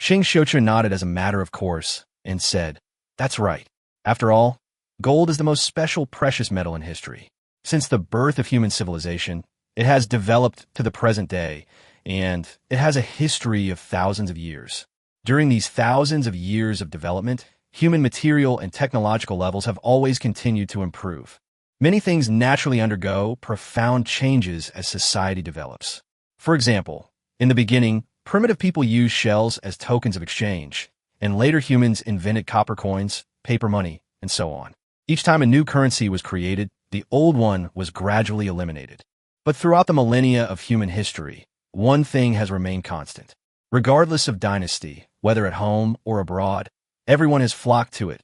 Shen Xu nodded as a matter of course and said, That's right. After all, gold is the most special precious metal in history. Since the birth of human civilization, it has developed to the present day, and it has a history of thousands of years. During these thousands of years of development, human material and technological levels have always continued to improve. Many things naturally undergo profound changes as society develops. For example, in the beginning, primitive people used shells as tokens of exchange, and later humans invented copper coins, paper money, and so on. Each time a new currency was created, the old one was gradually eliminated. But throughout the millennia of human history, one thing has remained constant. Regardless of dynasty, whether at home or abroad, everyone has flocked to it: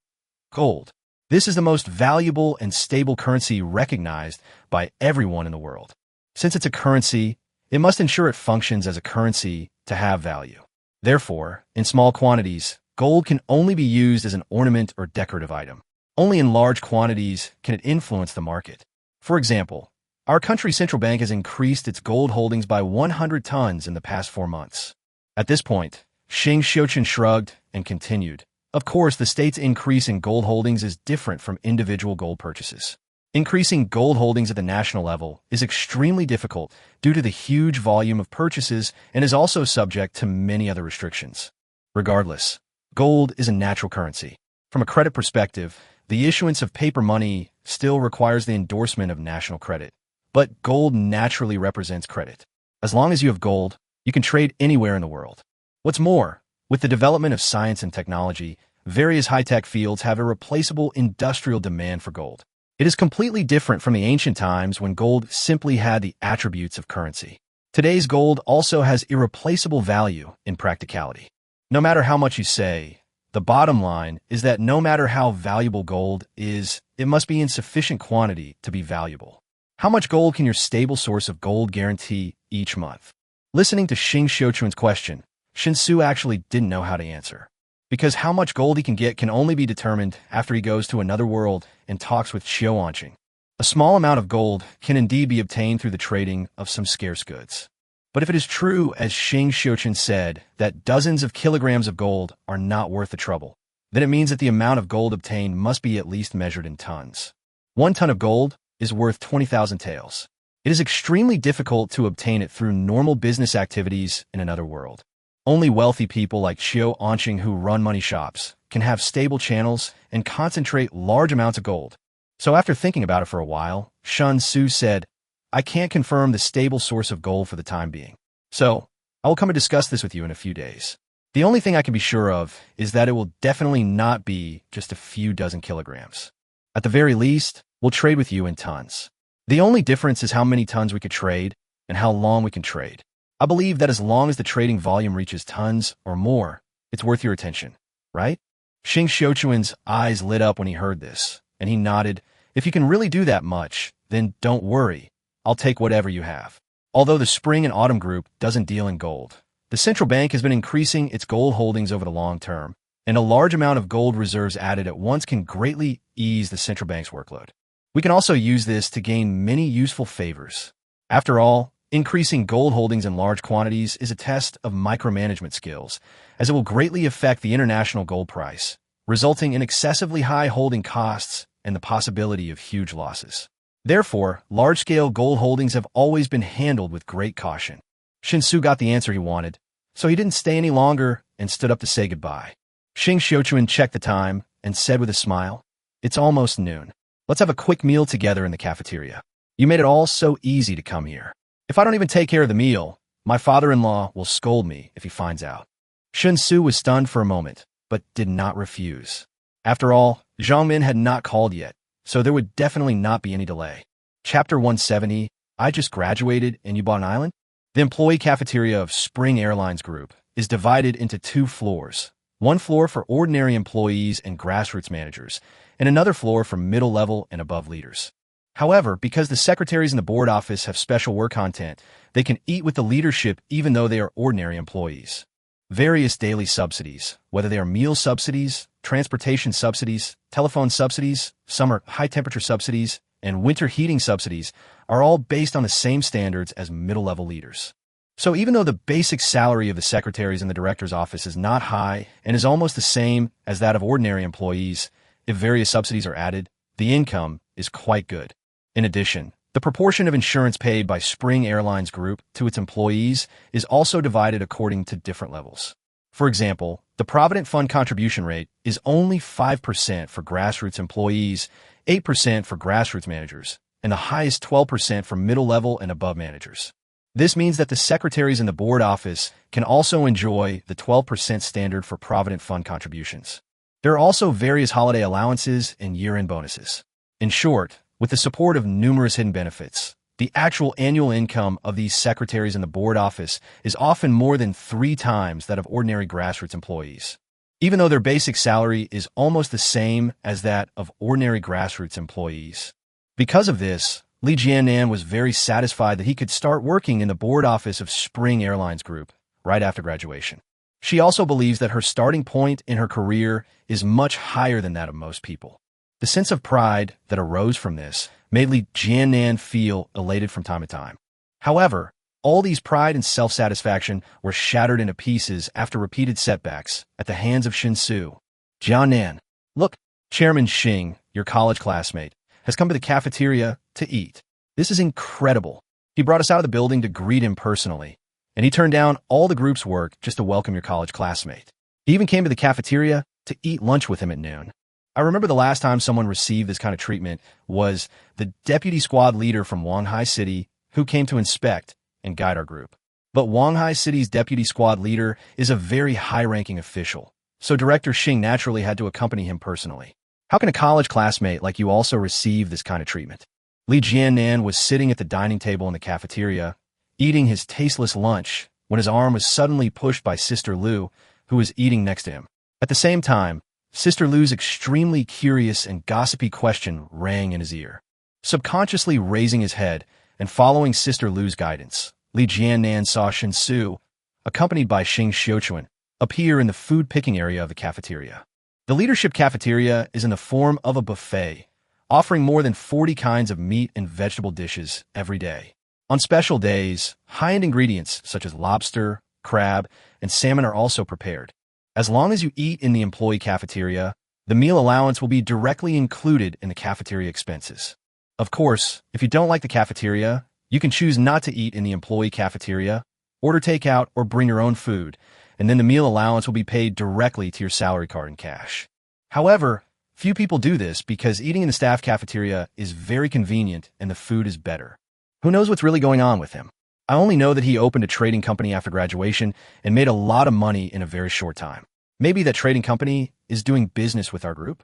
gold. This is the most valuable and stable currency recognized by everyone in the world. Since it's a currency, it must ensure it functions as a currency to have value. Therefore, in small quantities, gold can only be used as an ornament or decorative item. Only in large quantities can it influence the market. For example, our country's central bank has increased its gold holdings by 100 tons in the past 4 months. At this point, Shen Xu shrugged and continued, Of course, the state's increase in gold holdings is different from individual gold purchases. Increasing gold holdings at the national level is extremely difficult due to the huge volume of purchases and is also subject to many other restrictions. Regardless, gold is a natural currency. From a credit perspective, the issuance of paper money still requires the endorsement of national credit, but gold naturally represents credit. As long as you have gold, you can trade anywhere in the world. What's more, with the development of science and technology, various high-tech fields have irreplaceable industrial demand for gold. It is completely different from the ancient times when gold simply had the attributes of currency. Today's gold also has irreplaceable value in practicality. No matter how much you say, the bottom line is that no matter how valuable gold is, it must be in sufficient quantity to be valuable. How much gold can your stable source of gold guarantee each month? Listening to Shen Xu's question, Shen Xu actually didn't know how to answer. Because how much gold he can get can only be determined after he goes to another world and talks with Xiao. A small amount of gold can indeed be obtained through the trading of some scarce goods. But if it is true, as Shen Xu said, that dozens of kilograms of gold are not worth the trouble, then it means that the amount of gold obtained must be at least measured in tons. 1 ton of gold is worth 20,000 taels. It is extremely difficult to obtain it through normal business activities in another world. Only wealthy people like Xiao Anqing who run money shops can have stable channels and concentrate large amounts of gold. So after thinking about it for a while, Shen Xu said, I can't confirm the stable source of gold for the time being. So I will come and discuss this with you in a few days. The only thing I can be sure of is that it will definitely not be just a few dozen kilograms. At the very least, we'll trade with you in tons. The only difference is how many tons we could trade and how long we can trade. I believe that as long as the trading volume reaches tons or more, it's worth your attention, right? Shen Xiuquan's eyes lit up when he heard this, and he nodded. If you can really do that much, then don't worry. I'll take whatever you have. Although the spring and autumn group doesn't deal in gold, the central bank has been increasing its gold holdings over the long term, and a large amount of gold reserves added at once can greatly ease the central bank's workload. We can also use this to gain many useful favors. After all, increasing gold holdings in large quantities is a test of micromanagement skills, as it will greatly affect the international gold price, resulting in excessively high holding costs and the possibility of huge losses. Therefore, large-scale gold holdings have always been handled with great caution. Shen Xu got the answer he wanted, so he didn't stay any longer and stood up to say goodbye. Shen Xiuquan checked the time and said with a smile, It's almost noon. Let's have a quick meal together in the cafeteria. You made it all so easy to come here. If I don't even take care of the meal, my father-in-law will scold me if he finds out. Shen Xu was stunned for a moment, but did not refuse. After all, Zhang Min had not called yet, so there would definitely not be any delay. Chapter 170, I just graduated and you bought an island? The employee cafeteria of Spring Airlines Group is divided into 2 floors. One floor for ordinary employees and grassroots managers, and another floor for middle-level and above leaders. However, because the secretaries in the board office have special work content, they can eat with the leadership even though they are ordinary employees. Various daily subsidies, whether they are meal subsidies, transportation subsidies, telephone subsidies, summer high-temperature subsidies, and winter heating subsidies, are all based on the same standards as middle-level leaders. So even though the basic salary of the secretaries in the director's office is not high and is almost the same as that of ordinary employees, if various subsidies are added, the income is quite good. In addition, the proportion of insurance paid by Spring Airlines Group to its employees is also divided according to different levels. For example, the Provident Fund contribution rate is only 5% for grassroots employees, 8% for grassroots managers, and the highest 12% for middle-level and above managers. This means that the secretaries in the board office can also enjoy the 12% standard for Provident Fund contributions. There are also various holiday allowances and year-end bonuses. In short, with the support of numerous hidden benefits, the actual annual income of these secretaries in the board office is often more than 3 times that of ordinary grassroots employees, even though their basic salary is almost the same as that of ordinary grassroots employees. Because of this, Li Jianan was very satisfied that he could start working in the board office of Spring Airlines Group right after graduation. She also believes that her starting point in her career is much higher than that of most people. The sense of pride that arose from this made Li Jianan feel elated from time to time. However, all these pride and self-satisfaction were shattered into pieces after repeated setbacks at the hands of Shen Xu. Jianan, look, Chairman Xing, your college classmate, has come to the cafeteria to eat. This is incredible. He brought us out of the building to greet him personally, and he turned down all the group's work just to welcome your college classmate. He even came to the cafeteria to eat lunch with him at noon. I remember the last time someone received this kind of treatment was the deputy squad leader from Wanghai City who came to inspect and guide our group. But Wanghai City's deputy squad leader is a very high-ranking official, so Director Xing naturally had to accompany him personally. How can a college classmate like you also receive this kind of treatment? Li Jianan was sitting at the dining table in the cafeteria, eating his tasteless lunch, when his arm was suddenly pushed by Sister Lu, who was eating next to him. At the same time, Sister Lu's extremely curious and gossipy question rang in his ear. Subconsciously raising his head and following Sister Lu's guidance, Li Jianan saw Shen Xu, accompanied by Shen Xiuquan, appear in the food-picking area of the cafeteria. The leadership cafeteria is in the form of a buffet, offering more than 40 kinds of meat and vegetable dishes every day. On special days, high-end ingredients such as lobster, crab, and salmon are also prepared. As long as you eat in the employee cafeteria, The meal allowance will be directly included in the cafeteria expenses. Of course, if you don't like the cafeteria, you can choose not to eat in the employee cafeteria, order takeout, or bring your own food, and then the meal allowance will be paid directly to your salary card in cash. However, few people do this because eating in the staff cafeteria is very convenient and the food is better. Who knows what's really going on with him? I only know that he opened a trading company after graduation and made a lot of money in a very short time. Maybe that trading company is doing business with our group?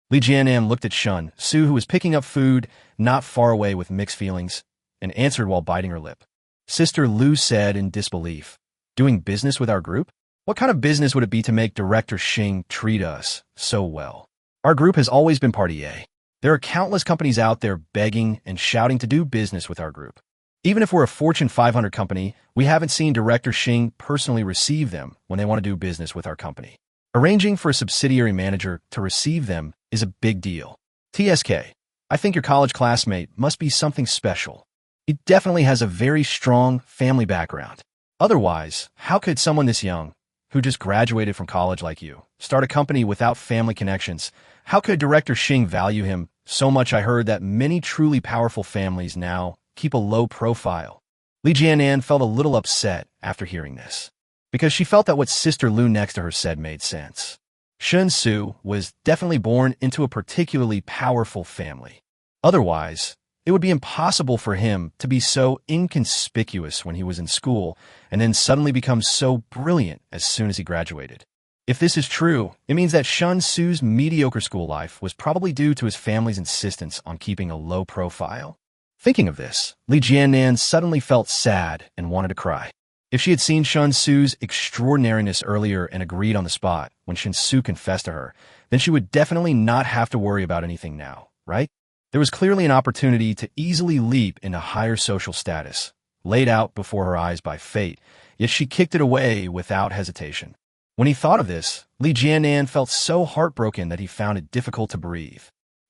Li Jianan looked at Shen Xu, who was picking up food not far away with mixed feelings, and answered while biting her lip. Sister Lu said in disbelief, "Doing business with our group? What kind of business would it be to make Director Xing treat us so well? Our group has always been Party A. There are countless companies out there begging and shouting to do business with our group. Even if we're a Fortune 500 company, we haven't seen Director Xing personally receive them when they want to do business with our company. Arranging for a subsidiary manager to receive them is a big deal. TSK, I think your college classmate must be something special. He definitely has a very strong family background. Otherwise, how could someone this young, who just graduated from college like you, start a company without family connections? How could Director Xing value him so much? I heard that many truly powerful families now keep a low profile." Li Jianan felt a little upset after hearing this, because she felt that what Sister Lu next to her said made sense. Shen Xu was definitely born into a particularly powerful family. Otherwise, it would be impossible for him to be so inconspicuous when he was in school and then suddenly become so brilliant as soon as he graduated. If this is true, it means that Shen Xu's mediocre school life was probably due to his family's insistence on keeping a low profile. Thinking of this, Li Jianan suddenly felt sad and wanted to cry. If she had seen Shen Xu's extraordinariness earlier and agreed on the spot when Shen Xu confessed to her, then she would definitely not have to worry about anything now, right? There was clearly an opportunity to easily leap into higher social status, laid out before her eyes by fate, yet she kicked it away without hesitation. When he thought of this, Li Jianan felt so heartbroken that he found it difficult to breathe.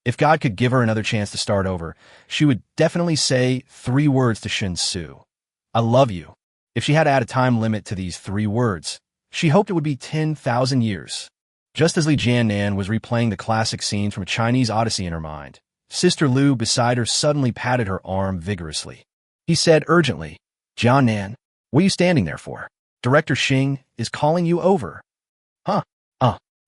If God could give her another chance to start over, she would definitely say 3 words to Shen Xu. "I love you." If she had to add a time limit to these 3 words, she hoped it would be 10,000 years. Just as Li Jianan was replaying the classic scenes from a Chinese Odyssey in her mind, Sister Lu beside her suddenly patted her arm vigorously. He said urgently, "Jianan, what are you standing there for? Director Xing is calling you over." "Huh?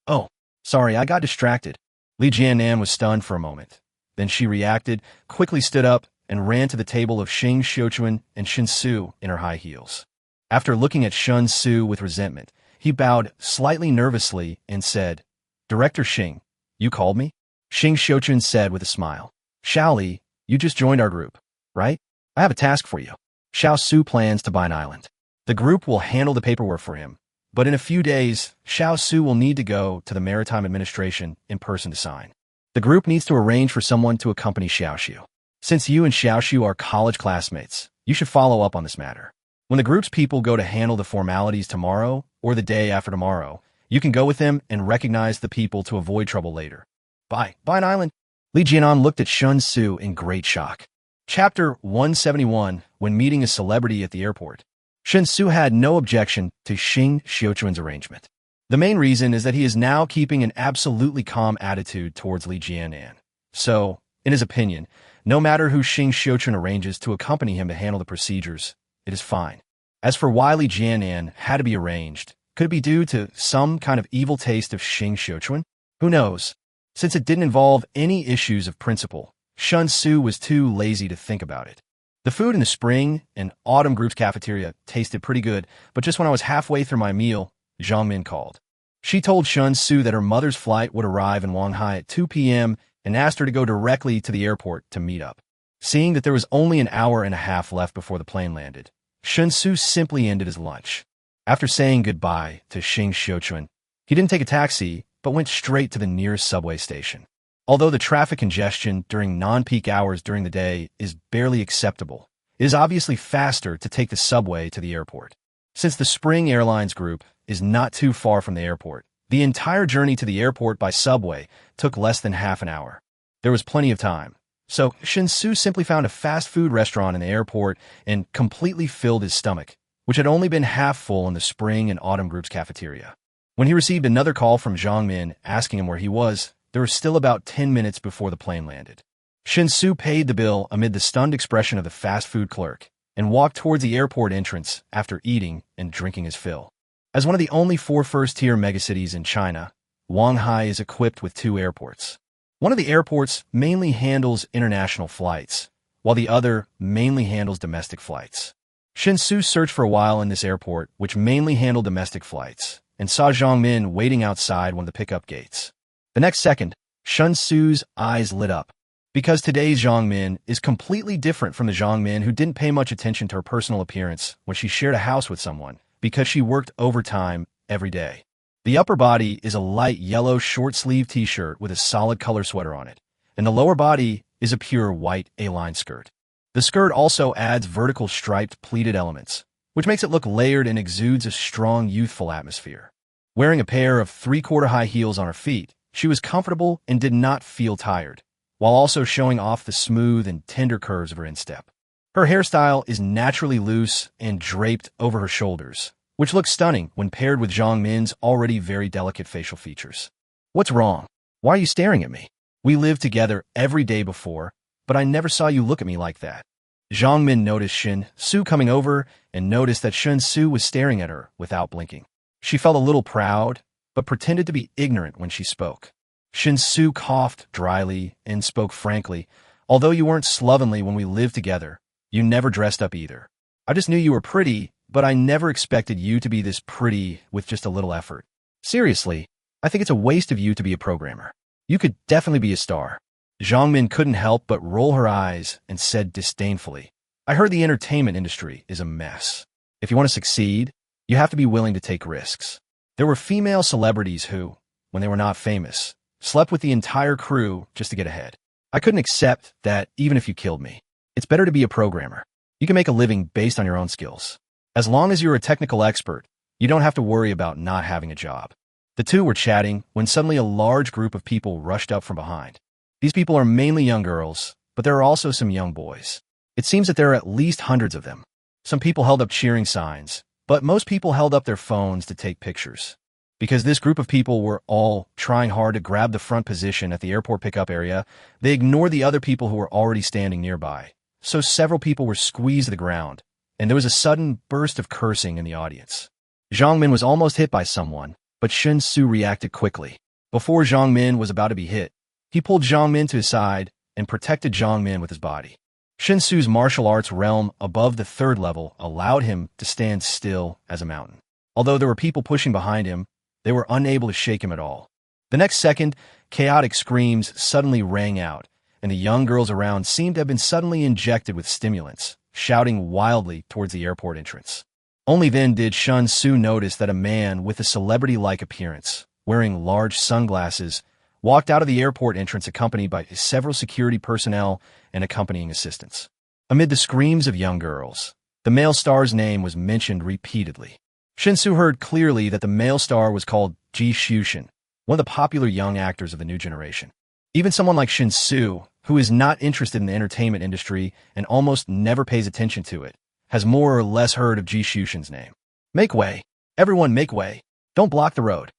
Oh, sorry, I got distracted." Li Jianan was stunned for a moment. Then she reacted, quickly stood up, and ran to the table of Xing Xiuquan and Shen Xu in her high heels. After looking at Shen Xu with resentment, he bowed slightly nervously and said, "Director Xing, you called me?" Xing Xiuquan said with a smile, "Xiao Li, you just joined our group, right? I have a task for you. Xiao Su plans to buy an island. The group will handle the paperwork for him, but in a few days, Xiao Su will need to go to the Maritime Administration in person to sign. The group needs to arrange for someone to accompany Xiao Xu. Since you and Xiao Xu are college classmates, you should follow up on this matter. When the group's people go to handle the formalities tomorrow or the day after tomorrow, you can go with them and recognize the people to avoid trouble later. Buy an island." Li Jianan looked at Shen Xu in great shock. Chapter 171, When Meeting a Celebrity at the Airport. Shen Xu had no objection to Xing Xiuquan's arrangement. The main reason is that he is now keeping an absolutely calm attitude towards Li Jianan. So, in his opinion, no matter who Xing Xiuquan arranges to accompany him to handle the procedures, it is fine. As for why Li Jianan had to be arranged, could it be due to some kind of evil taste of Xing Xiuquan? Who knows? Since it didn't involve any issues of principle, Shen Xu was too lazy to think about it. The food in the spring and autumn group's cafeteria tasted pretty good, but just when I was halfway through my meal, Zhang Min called. She told Shen Xu that her mother's flight would arrive in Shanghai at 2 p.m. and asked her to go directly to the airport to meet up. Seeing that there was only an hour and a half left before the plane landed, Shen Xu simply ended his lunch. After saying goodbye to Xing Xiuquan, he didn't take a taxi, but went straight to the nearest subway station. Although the traffic congestion during non-peak hours during the day is barely acceptable, it is obviously faster to take the subway to the airport. Since the Spring Airlines group is not too far from the airport, the entire journey to the airport by subway took less than half an hour. There was plenty of time. So Shen Xu simply found a fast food restaurant in the airport and completely filled his stomach, which had only been half full in the spring and autumn group's cafeteria. When he received another call from Zhang Min asking him where he was, there was still about 10 minutes before the plane landed. Shen Xu paid the bill amid the stunned expression of the fast food clerk and walked towards the airport entrance after eating and drinking his fill. As one of the only 4 first-tier megacities in China, Shanghai is equipped with 2 airports. One of the airports mainly handles international flights, while the other mainly handles domestic flights. Shen Xu searched for a while in this airport, which mainly handled domestic flights, and saw Zhang Min waiting outside one of the pickup gates. The next second, Shen Xu's eyes lit up, because today's Zhang Min is completely different from the Zhang Min who didn't pay much attention to her personal appearance when she shared a house with someone, because she worked overtime every day. The upper body is a light yellow short-sleeved t-shirt with a solid color sweater on it, and the lower body is a pure white A-line skirt. The skirt also adds vertical striped pleated elements, which makes it look layered and exudes a strong youthful atmosphere. Wearing a pair of 3/4 high heels on her feet, she was comfortable and did not feel tired, while also showing off the smooth and tender curves of her instep. Her hairstyle is naturally loose and draped over her shoulders, which looks stunning when paired with Zhang Min's already very delicate facial features. What's wrong? Why are you staring at me? We lived together every day before, but I never saw you look at me like that. Zhang Min noticed Shen Xu coming over and noticed that Shen Xu was staring at her without blinking. She felt a little proud, but pretended to be ignorant when she spoke. Shen Xu coughed dryly and spoke frankly. Although you weren't slovenly when we lived together, you never dressed up either. I just knew you were pretty, but I never expected you to be this pretty with just a little effort. Seriously, I think it's a waste of you to be a programmer. You could definitely be a star. Zhang Min couldn't help but roll her eyes and said disdainfully, I heard the entertainment industry is a mess. If you want to succeed, you have to be willing to take risks. There were female celebrities who, when they were not famous, slept with the entire crew just to get ahead. I couldn't accept that even if you killed me. It's better to be a programmer. You can make a living based on your own skills. As long as you're a technical expert, you don't have to worry about not having a job. The two were chatting when suddenly a large group of people rushed up from behind. These people are mainly young girls, but there are also some young boys. It seems that there are at least hundreds of them. Some people held up cheering signs, but most people held up their phones to take pictures. Because this group of people were all trying hard to grab the front position at the airport pickup area, they ignored the other people who were already standing nearby. So several people were squeezed to the ground, and there was a sudden burst of cursing in the audience. Zhang Min was almost hit by someone, but Shen Xu reacted quickly. Before Zhang Min was about to be hit, he pulled Zhang Min to his side and protected Zhang Min with his body. Shen Xu's martial arts realm above the 3rd level allowed him to stand still as a mountain. Although there were people pushing behind him, they were unable to shake him at all. The next second, chaotic screams suddenly rang out, and the young girls around seemed to have been suddenly injected with stimulants, shouting wildly towards the airport entrance. Only then did Shen Xu notice that a man with a celebrity-like appearance, wearing large sunglasses, walked out of the airport entrance accompanied by several security personnel and accompanying assistants. Amid the screams of young girls, the male star's name was mentioned repeatedly. Shen Xu heard clearly that the male star was called Ji Xuxian, one of the popular young actors of the new generation. Even someone like Shen Xu, who is not interested in the entertainment industry and almost never pays attention to it, has more or less heard of Ji Xuxian's name. Make way. Everyone make way. Don't block the road.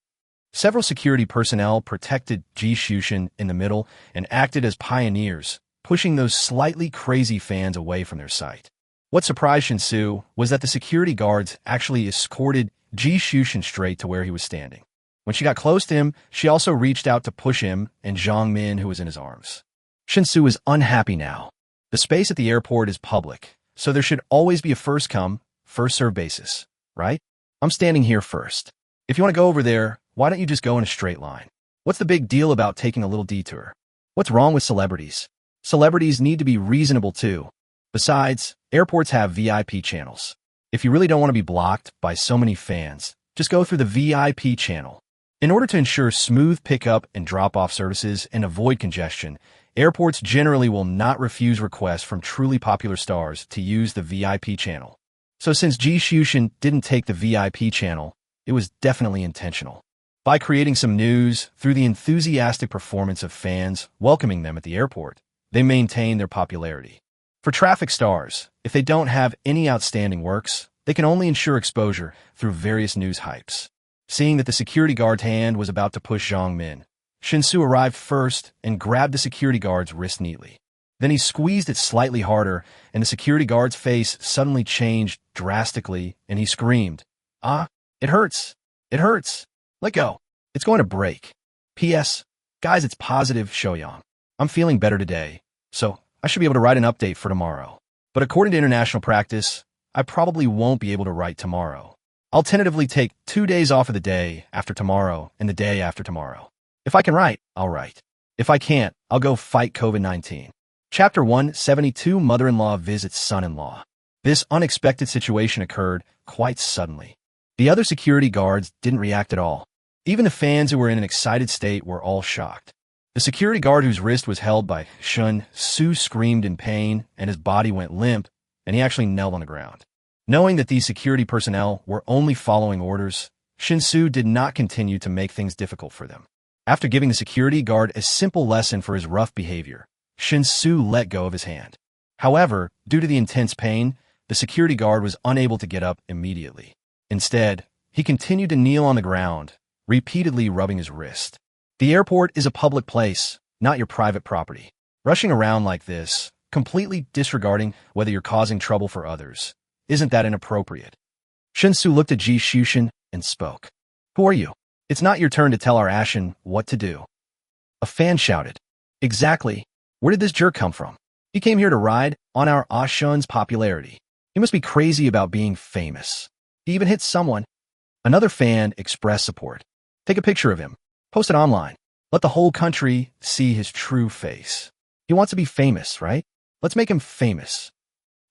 Several security personnel protected Ji Xuxian in the middle and acted as pioneers, pushing those slightly crazy fans away from their sight. What surprised Shen Xu was that the security guards actually escorted Ji Xuxian straight to where he was standing. When she got close to him, she also reached out to push him and Zhang Min, who was in his arms. Shen Xu was unhappy now. The space at the airport is public, so there should always be a first-come, first-served basis, right? I'm standing here first. If you want to go over there, why don't you just go in a straight line? What's the big deal about taking a little detour? What's wrong with celebrities? Celebrities need to be reasonable too. Besides, airports have VIP channels. If you really don't want to be blocked by so many fans, just go through the VIP channel. In order to ensure smooth pickup and drop-off services and avoid congestion, airports generally will not refuse requests from truly popular stars to use the VIP channel. So since Ji Xuxian didn't take the VIP channel, it was definitely intentional. By creating some news through the enthusiastic performance of fans welcoming them at the airport, they maintain their popularity. For traffic stars, if they don't have any outstanding works, they can only ensure exposure through various news hypes. Seeing that the security guard's hand was about to push Zhang Min, Shen Xu arrived first and grabbed the security guard's wrist neatly. Then he squeezed it slightly harder, and the security guard's face suddenly changed drastically, and he screamed, "Ah, it hurts! It hurts! Let go! It's going to break. P.S. Guys, it's positive, Shoyang. I'm feeling better today, so I should be able to write an update for tomorrow. But according to international practice, I probably won't be able to write tomorrow. I'll tentatively take 2 days off of the day after tomorrow and the day after tomorrow. If I can write, I'll write. If I can't, I'll go fight COVID-19. Chapter 172, Mother-in-law visits son-in-law. This unexpected situation occurred quite suddenly. The other security guards didn't react at all. Even the fans who were in an excited state were all shocked. The security guard whose wrist was held by Shen Xu screamed in pain, and his body went limp, and he actually knelt on the ground. Knowing that these security personnel were only following orders, Shen Xu did not continue to make things difficult for them. After giving the security guard a simple lesson for his rough behavior, Shen Xu let go of his hand. However, due to the intense pain, the security guard was unable to get up immediately. Instead, he continued to kneel on the ground, repeatedly rubbing his wrist. The airport is a public place, not your private property. Rushing around like this, completely disregarding whether you're causing trouble for others, isn't that inappropriate? Shen Xu looked at Ji Shushan and spoke. Who are you? It's not your turn to tell our Ashen what to do. A fan shouted. Exactly. Where did this jerk come from? He came here to ride on our Ashun's popularity. He must be crazy about being famous. He even hit someone. Another fan expressed support. Take a picture of him. Post it online. Let the whole country see his true face. He wants to be famous, right? Let's make him famous.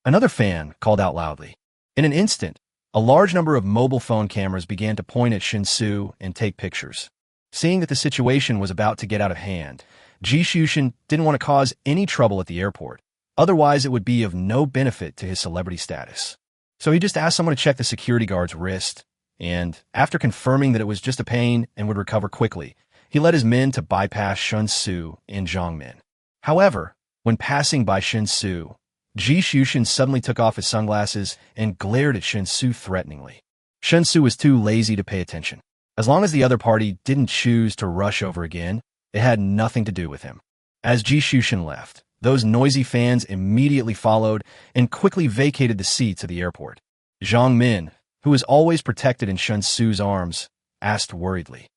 Another fan called out loudly. In an instant, a large number of mobile phone cameras began to point at Shen Xu and take pictures. Seeing that the situation was about to get out of hand, Ji Shushan didn't want to cause any trouble at the airport. Otherwise, it would be of no benefit to his celebrity status. So he just asked someone to check the security guard's wrist, and after confirming that it was just a pain and would recover quickly, he led his men to bypass Shen Xu and Zhang Min. However, when passing by Shen Xu, Ji Shushan suddenly took off his sunglasses and glared at Shen Xu threateningly. Shen Xu was too lazy to pay attention. As long as the other party didn't choose to rush over again, it had nothing to do with him. As Ji Shushan left, those noisy fans immediately followed and quickly vacated the seats of the airport. Zhang Min, who was always protected in Shen Xu's arms, asked worriedly,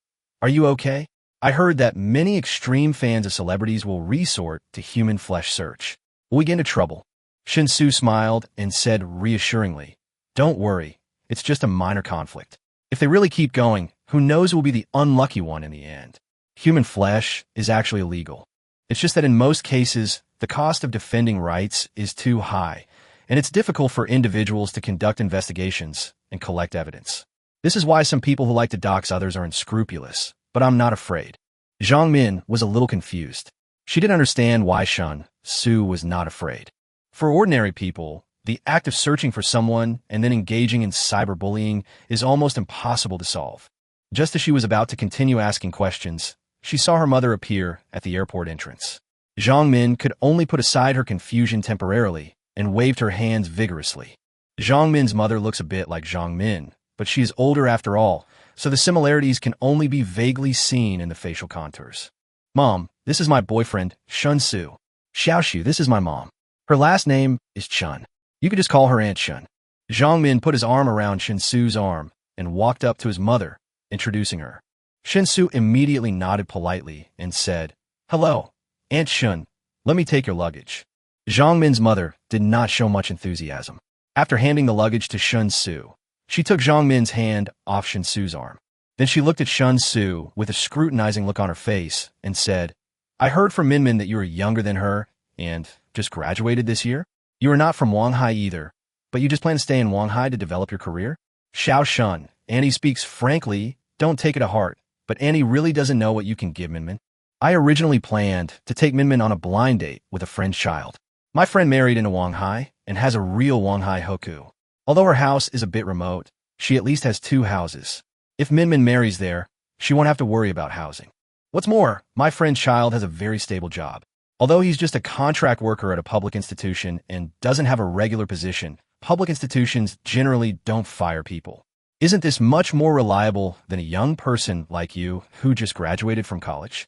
Are you okay? I heard that many extreme fans of celebrities will resort to human flesh search. Will we get into trouble? Shen Xu smiled and said reassuringly, Don't worry, it's just a minor conflict. If they really keep going, who knows who will be the unlucky one in the end. Human flesh is actually illegal. It's just that in most cases, the cost of defending rights is too high, and it's difficult for individuals to conduct investigations and collect evidence. This is why some people who like to dox others are unscrupulous, but I'm not afraid. Zhang Min was a little confused. She didn't understand why Shen Xu was not afraid. For ordinary people, the act of searching for someone and then engaging in cyberbullying is almost impossible to solve. Just as she was about to continue asking questions, she saw her mother appear at the airport entrance. Zhang Min could only put aside her confusion temporarily and waved her hands vigorously. Zhang Min's mother looks a bit like Zhang Min, but she is older after all, so the similarities can only be vaguely seen in the facial contours. Mom, this is my boyfriend, Shen Xu. Xiaoxu, this is my mom. Her last name is Chun. You could just call her Aunt Shun. Zhang Min put his arm around Shen Xu's arm and walked up to his mother, introducing her. Shen Xu immediately nodded politely and said, Hello, Aunt Shun, let me take your luggage. Zhang Min's mother did not show much enthusiasm. After handing the luggage to Shen Xu, she took Zhang Min's hand off Shen Xu's arm. Then she looked at Shen Xu with a scrutinizing look on her face and said, I heard from Minmin that you are younger than her and just graduated this year. You are not from Wanghai either, but you just plan to stay in Wanghai to develop your career? Xiao Shun, Annie speaks frankly, don't take it to heart, but Annie really doesn't know what you can give Minmin. I originally planned to take Minmin on a blind date with a friend's child. My friend married into Wanghai and has a real Wanghai Hoku. Although her house is a bit remote, she at least has 2 houses. If Minmin marries there, she won't have to worry about housing. What's more, my friend's child has a very stable job. Although he's just a contract worker at a public institution and doesn't have a regular position, public institutions generally don't fire people. Isn't this much more reliable than a young person like you who just graduated from college?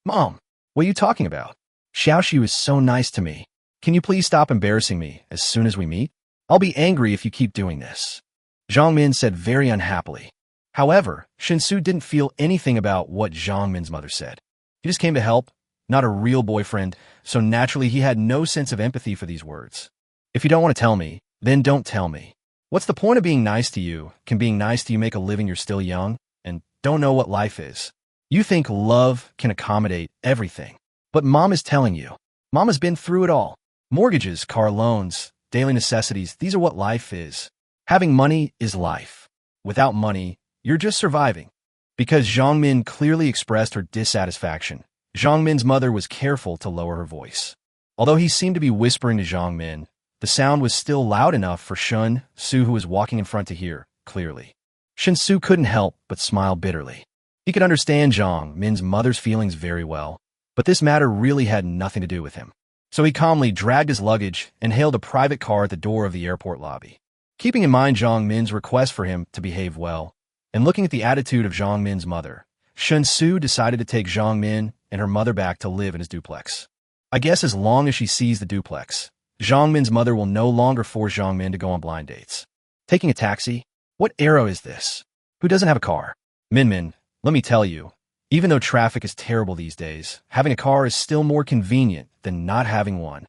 Mom, what are you talking about? Xiao Xu is so nice to me. Can you please stop embarrassing me as soon as we meet? I'll be angry if you keep doing this. Zhang Min said very unhappily. However, Shen Xu didn't feel anything about what Zhang Min's mother said. He just came to help, not a real boyfriend, so naturally he had no sense of empathy for these words. If you don't want to tell me, then don't tell me. What's the point of being nice to you? Can being nice to you make a living you're still young and don't know what life is? You think love can accommodate everything. But Mom is telling you. Mom has been through it all. Mortgages, car loans, daily necessities, these are what life is. Having money is life. Without money, you're just surviving. Because Zhang Min clearly expressed her dissatisfaction, Zhang Min's mother was careful to lower her voice. Although he seemed to be whispering to Zhang Min, the sound was still loud enough for Shen Xu, who was walking in front, to hear clearly. Shen Xu couldn't help but smile bitterly. He could understand Zhang Min's mother's feelings very well, but this matter really had nothing to do with him. So he calmly dragged his luggage and hailed a private car at the door of the airport lobby. Keeping in mind Zhang Min's request for him to behave well, and looking at the attitude of Zhang Min's mother, Shen Xu decided to take Zhang Min and her mother back to live in his duplex. I guess as long as she sees the duplex, Zhang Min's mother will no longer force Zhang Min to go on blind dates. Taking a taxi? What era is this? Who doesn't have a car? Min, let me tell you, even though traffic is terrible these days, having a car is still more convenient than not having one.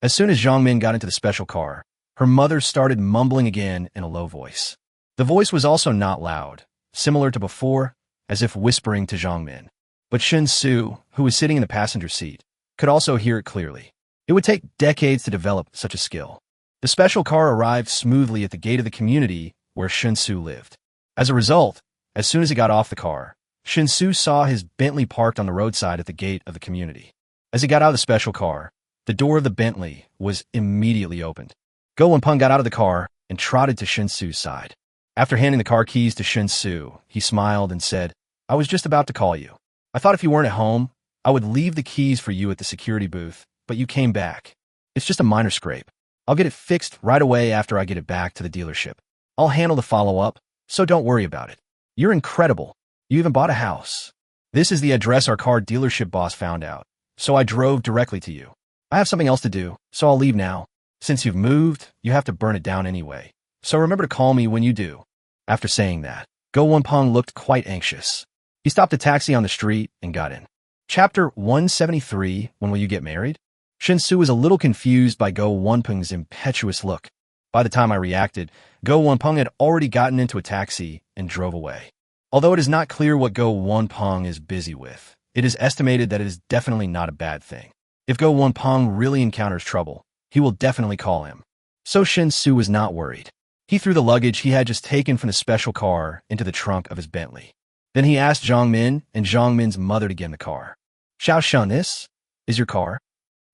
As soon as Zhang Min got into the special car, her mother started mumbling again in a low voice. The voice was also not loud, similar to before, as if whispering to Zhang Min. But Shen Xu, who was sitting in the passenger seat, could also hear it clearly. It would take decades to develop such a skill. The special car arrived smoothly at the gate of the community where Shen Xu lived. As a result, as soon as he got off the car, Shen Xu saw his Bentley parked on the roadside at the gate of the community. As he got out of the special car, the door of the Bentley was immediately opened. Go Wenpeng got out of the car and trotted to Shen Xu's side. After handing the car keys to Shen Xu, he smiled and said, I was just about to call you. I thought if you weren't at home, I would leave the keys for you at the security booth, but you came back. It's just a minor scrape. I'll get it fixed right away after I get it back to the dealership. I'll handle the follow-up, so don't worry about it. You're incredible. You even bought a house. This is the address our car dealership boss found out, so I drove directly to you. I have something else to do, so I'll leave now. Since you've moved, you have to burn it down anyway, so remember to call me when you do. After saying that, Go Wenpeng looked quite anxious. He stopped a taxi on the street and got in. Chapter 173, When Will You Get Married? Shen Xu was a little confused by Go Wenpeng's impetuous look. By the time I reacted, Go Wenpeng had already gotten into a taxi and drove away. Although it is not clear what Go Wenpeng is busy with, it is estimated that it is definitely not a bad thing. If Go Wenpeng really encounters trouble, he will definitely call him. So Shen Xu was not worried. He threw the luggage he had just taken from the special car into the trunk of his Bentley. Then he asked Zhang Min and Zhang Min's mother to get in the car. Xiao Shen, this is your car?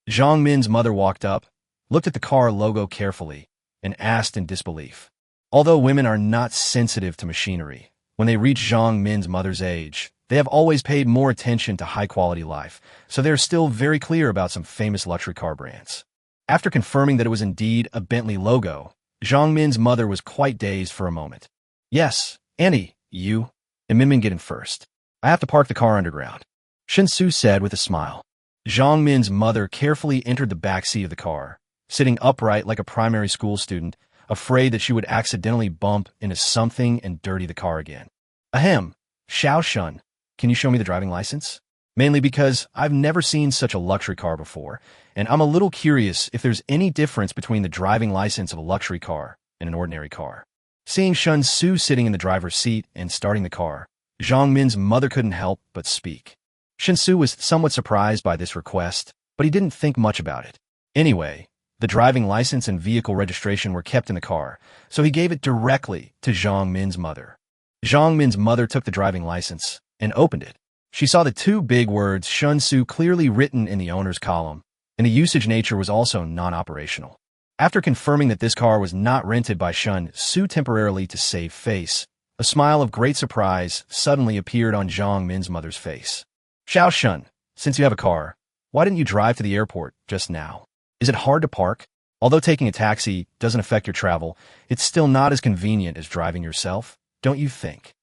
Zhang Min's mother walked up, looked at the car logo carefully, and asked in disbelief. Although women are not sensitive to machinery, when they reach Zhang Min's mother's age, they have always paid more attention to high-quality life, so they're still very clear about some famous luxury car brands. After confirming that it was indeed a Bentley logo, Zhang Min's mother was quite dazed for a moment. Yes, Annie, you and Min get in first. I have to park the car underground, Shen Xu said with a smile. Zhang Min's mother carefully entered the back seat of the car, sitting upright like a primary school student, afraid that she would accidentally bump into something and dirty the car again. Ahem, Xiao Shen, can you show me the driving license? Mainly because I've never seen such a luxury car before, and I'm a little curious if there's any difference between the driving license of a luxury car and an ordinary car. Seeing Shen Xu sitting in the driver's seat and starting the car, Zhang Min's mother couldn't help but speak. Shen Xu was somewhat surprised by this request, but he didn't think much about it. Anyway, the driving license and vehicle registration were kept in the car, so he gave it directly to Zhang Min's mother. Zhang Min's mother took the driving license and opened it. She saw the two big words Shen Xu clearly written in the owner's column, and the usage nature was also non-operational. After confirming that this car was not rented by Shen Xu temporarily to save face, a smile of great surprise suddenly appeared on Zhang Min's mother's face. Xiao Shen, since you have a car, why didn't you drive to the airport just now? Is it hard to park? Although taking a taxi doesn't affect your travel, it's still not as convenient as driving yourself, don't you think?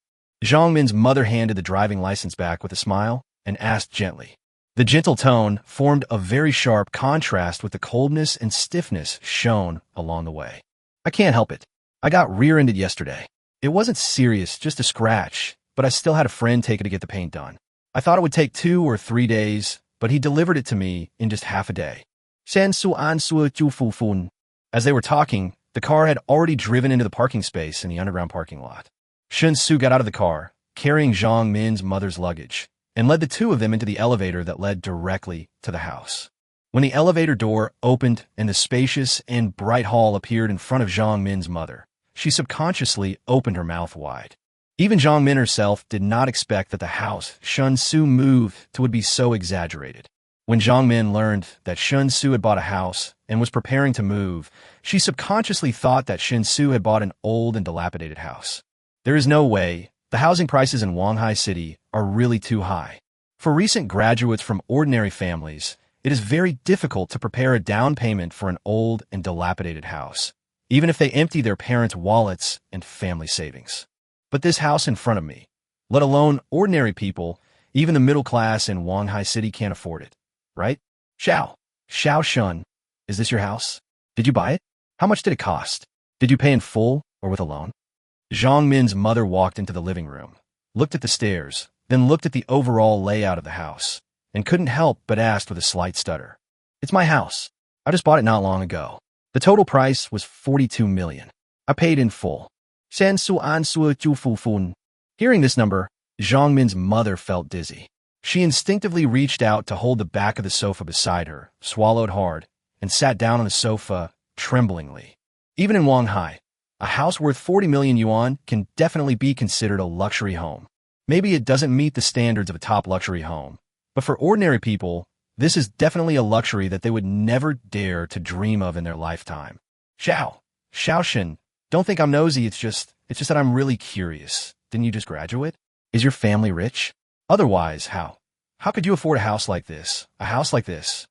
Zhang Min's mother handed the driving license back with a smile and asked gently. The gentle tone formed a very sharp contrast with the coldness and stiffness shown along the way. I can't help it. I got rear-ended yesterday. It wasn't serious, just a scratch, but I still had a friend take it to get the paint done. I thought it would take 2 or 3 days, but he delivered it to me in just half a day. Shen Xu. As they were talking, the car had already driven into the parking space in the underground parking lot. Shen Xu got out of the car, carrying Zhang Min's mother's luggage, and led the two of them into the elevator that led directly to the house. When the elevator door opened and the spacious and bright hall appeared in front of Zhang Min's mother, she subconsciously opened her mouth wide. Even Zhang Min herself did not expect that the house Shen Xu moved to would be so exaggerated. When Zhang Min learned that Shen Xu had bought a house and was preparing to move, she subconsciously thought that Shen Xu had bought an old and dilapidated house. There is no way. The housing prices in Wanghai City are really too high. For recent graduates from ordinary families, it is very difficult to prepare a down payment for an old and dilapidated house, even if they empty their parents' wallets and family savings. But this house in front of me, let alone ordinary people, even the middle class in Wanghai City can't afford it, right? Xiao Shun, is this your house? Did you buy it? How much did it cost? Did you pay in full or with a loan? Zhang Min's mother walked into the living room, looked at the stairs, then looked at the overall layout of the house, and couldn't help but asked with a slight stutter. It's my house. I just bought it not long ago. The total price was 42 million. I paid in full. Shen Xu. Hearing this number, Zhang Min's mother felt dizzy. She instinctively reached out to hold the back of the sofa beside her, swallowed hard, and sat down on the sofa, tremblingly. Even in Wanghai, a house worth 40 million yuan can definitely be considered a luxury home. Maybe it doesn't meet the standards of a top luxury home, but for ordinary people, this is definitely a luxury that they would never dare to dream of in their lifetime. Shen, don't think I'm nosy, it's just that I'm really curious. Didn't you just graduate? Is your family rich? Otherwise, how? How could you afford a house like this? A house like this?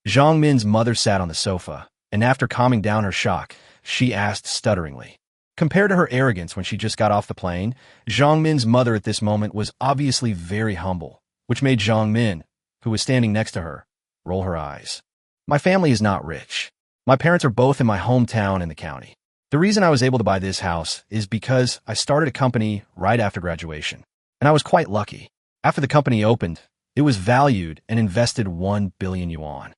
Zhang Min's mother sat on the sofa, and after calming down her shock, she asked stutteringly. Compared to her arrogance when she just got off the plane, Zhang Min's mother at this moment was obviously very humble, which made Zhang Min, who was standing next to her, roll her eyes. My family is not rich. My parents are both in my hometown in the county. The reason I was able to buy this house is because I started a company right after graduation, and I was quite lucky. After the company opened, it was valued and invested 1 billion yuan.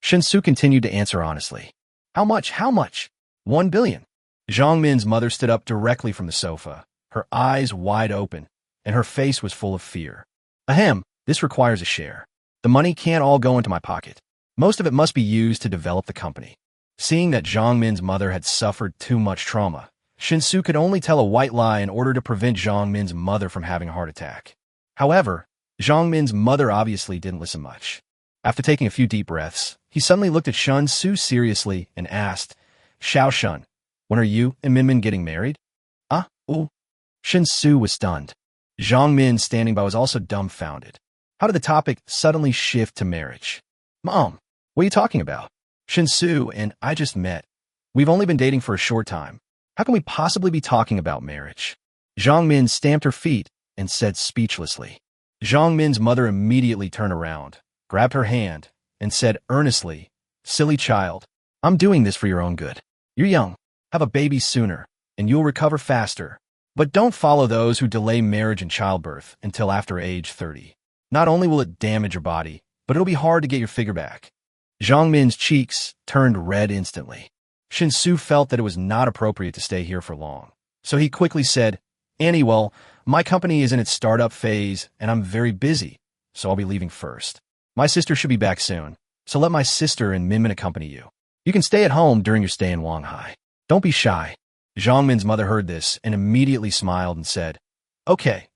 Shen Xu continued to answer honestly. How much? 1 billion. Zhang Min's mother stood up directly from the sofa, her eyes wide open, and her face was full of fear. Ahem, this requires a share. The money can't all go into my pocket. Most of it must be used to develop the company. Seeing that Zhang Min's mother had suffered too much trauma, Shen Xu could only tell a white lie in order to prevent Zhang Min's mother from having a heart attack. However, Zhang Min's mother obviously didn't listen much. After taking a few deep breaths, he suddenly looked at Shen Xu seriously and asked, Shun, when are you and Min getting married? Shen Xu was stunned. Zhang Min standing by was also dumbfounded. How did the topic suddenly shift to marriage? Mom, what are you talking about? Shen Xu and I just met. We've only been dating for a short time. How can we possibly be talking about marriage? Zhang Min stamped her feet and said speechlessly. Zhang Min's mother immediately turned around, grabbed her hand, and said earnestly, Silly child, I'm doing this for your own good. You're young. Have a baby sooner, and you'll recover faster. But don't follow those who delay marriage and childbirth until after age 30. Not only will it damage your body, but it'll be hard to get your figure back. Zhang Min's cheeks turned red instantly. Shen Xu felt that it was not appropriate to stay here for long, so he quickly said, Annie, well, my company is in its startup phase, and I'm very busy, so I'll be leaving first. My sister should be back soon, so let my sister and Min accompany you. You can stay at home during your stay in Wanghai. Don't be shy. Zhang Min's mother heard this and immediately smiled and said, Okay,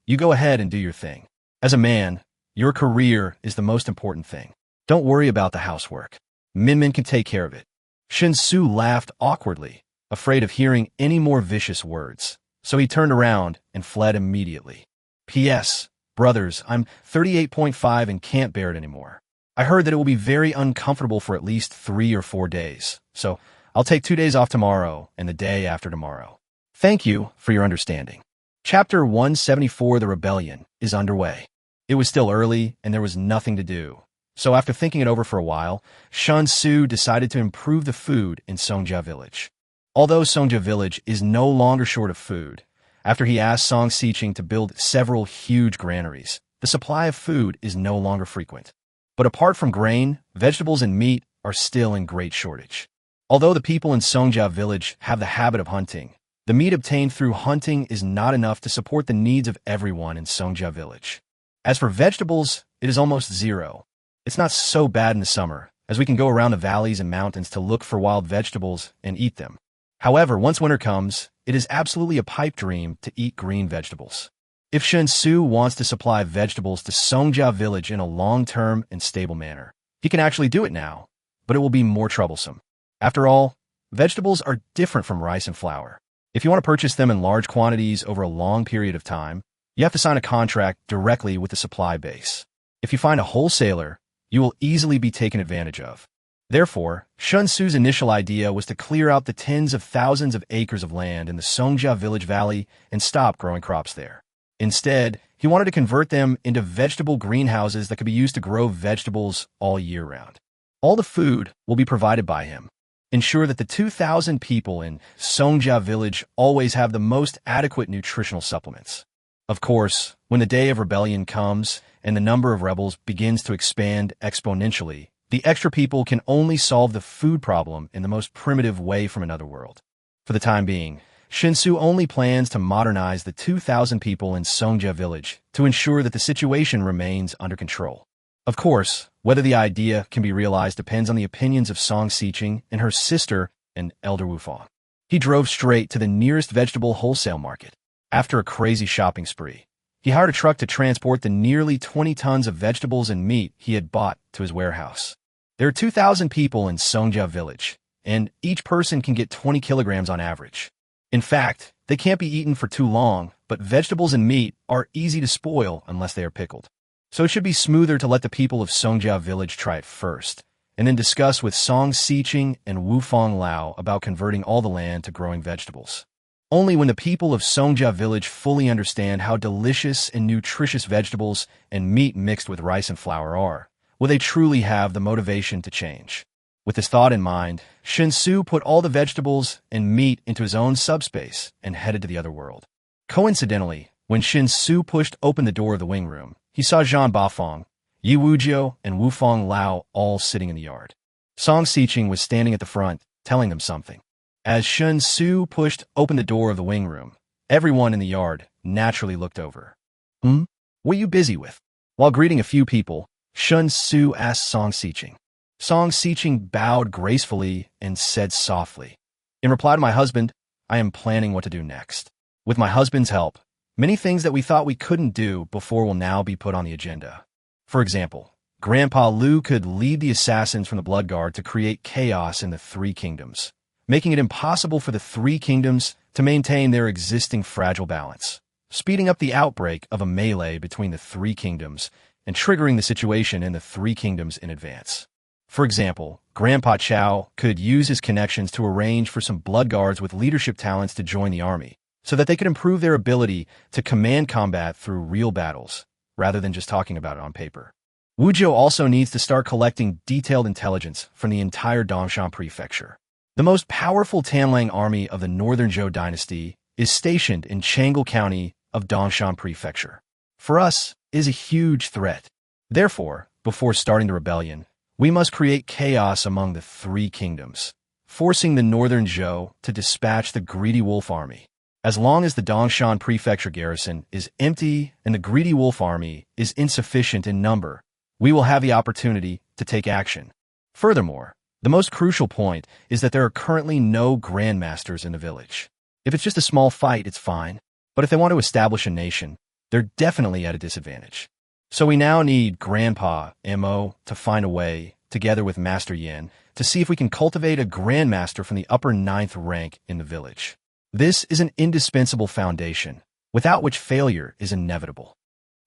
you go ahead and do your thing. As a man, your career is the most important thing. Don't worry about the housework. Min can take care of it. Shen Xu laughed awkwardly, afraid of hearing any more vicious words, so he turned around and fled immediately. P.S. Brothers, I'm 38.5 and can't bear it anymore. I heard that it will be very uncomfortable for at least 3 or 4 days, so I'll take 2 days off tomorrow and the day after tomorrow. Thank you for your understanding. Chapter 174, The Rebellion, is underway. It was still early, and there was nothing to do. So after thinking it over for a while, Shen Xu decided to improve the food in Songjia Village. Although Songjia Village is no longer short of food, after he asked Song Xiqing to build several huge granaries, the supply of food is no longer frequent. But apart from grain, vegetables and meat are still in great shortage. Although the people in Songjia Village have the habit of hunting, the meat obtained through hunting is not enough to support the needs of everyone in Songjia Village. As for vegetables, it is almost zero. It's not so bad in the summer, as we can go around the valleys and mountains to look for wild vegetables and eat them. However, once winter comes, it is absolutely a pipe dream to eat green vegetables. If Shen Xu wants to supply vegetables to Songjia Village in a long-term and stable manner, he can actually do it now, but it will be more troublesome. After all, vegetables are different from rice and flour. If you want to purchase them in large quantities over a long period of time, you have to sign a contract directly with the supply base. If you find a wholesaler, you will easily be taken advantage of. Therefore, Shen Xu's initial idea was to clear out the tens of thousands of acres of land in the Songjia Village Valley and stop growing crops there. Instead, he wanted to convert them into vegetable greenhouses that could be used to grow vegetables all year round. All the food will be provided by him. Ensure that the 2,000 people in Songjia Village always have the most adequate nutritional supplements. Of course, when the day of rebellion comes and the number of rebels begins to expand exponentially, the extra people can only solve the food problem in the most primitive way from another world. For the time being, Shen Xu only plans to modernize the 2,000 people in Songjia Village to ensure that the situation remains under control. Of course, whether the idea can be realized depends on the opinions of Song Xiqing and her sister and Elder Wufang. He drove straight to the nearest vegetable wholesale market. After a crazy shopping spree, he hired a truck to transport the nearly 20 tons of vegetables and meat he had bought to his warehouse. There are 2,000 people in Songjia Village, and each person can get 20 kilograms on average. In fact, they can't be eaten for too long, but vegetables and meat are easy to spoil unless they are pickled. So it should be smoother to let the people of Songjia Village try it first, and then discuss with Song Xiqing and Wufang Lao about converting all the land to growing vegetables. Only when the people of Songjia Village fully understand how delicious and nutritious vegetables and meat mixed with rice and flour are, will they truly have the motivation to change. With this thought in mind, Shen Xu put all the vegetables and meat into his own subspace and headed to the other world. Coincidentally, when Shen Xu pushed open the door of the wing room, he saw Zhang Bafang, Yi Wujiu, and Wufang Lao all sitting in the yard. Song Xiqing was standing at the front, telling them something. As Shen Xu pushed open the door of the wing room, everyone in the yard naturally looked over. What are you busy with? While greeting a few people, Shen Xu asked Song Xiqing. Song Xiqing bowed gracefully and said softly, "In reply to my husband, I am planning what to do next. With my husband's help, many things that we thought we couldn't do before will now be put on the agenda. For example, Grandpa Liu could lead the assassins from the Blood Guard to create chaos in the Three Kingdoms, making it impossible for the Three Kingdoms to maintain their existing fragile balance, speeding up the outbreak of a melee between the Three Kingdoms and triggering the situation in the Three Kingdoms in advance. For example, Grandpa Chao could use his connections to arrange for some Blood Guards with leadership talents to join the army, so that they could improve their ability to command combat through real battles, rather than just talking about it on paper. Wujiu also needs to start collecting detailed intelligence from the entire Dongshan Prefecture. The most powerful Tanlang army of the Northern Zhou dynasty is stationed in Changle County of Dongshan Prefecture. For us, it is a huge threat. Therefore, before starting the rebellion, we must create chaos among the Three Kingdoms, forcing the Northern Zhou to dispatch the Greedy Wolf Army. As long as the Dongshan Prefecture garrison is empty and the Greedy Wolf Army is insufficient in number, we will have the opportunity to take action. Furthermore, the most crucial point is that there are currently no grandmasters in the village. If it's just a small fight, it's fine. But if they want to establish a nation, they're definitely at a disadvantage. So we now need Grandpa Mo to find a way, together with Master Yin, to see if we can cultivate a grandmaster from the upper 9th rank in the village. This is an indispensable foundation, without which failure is inevitable.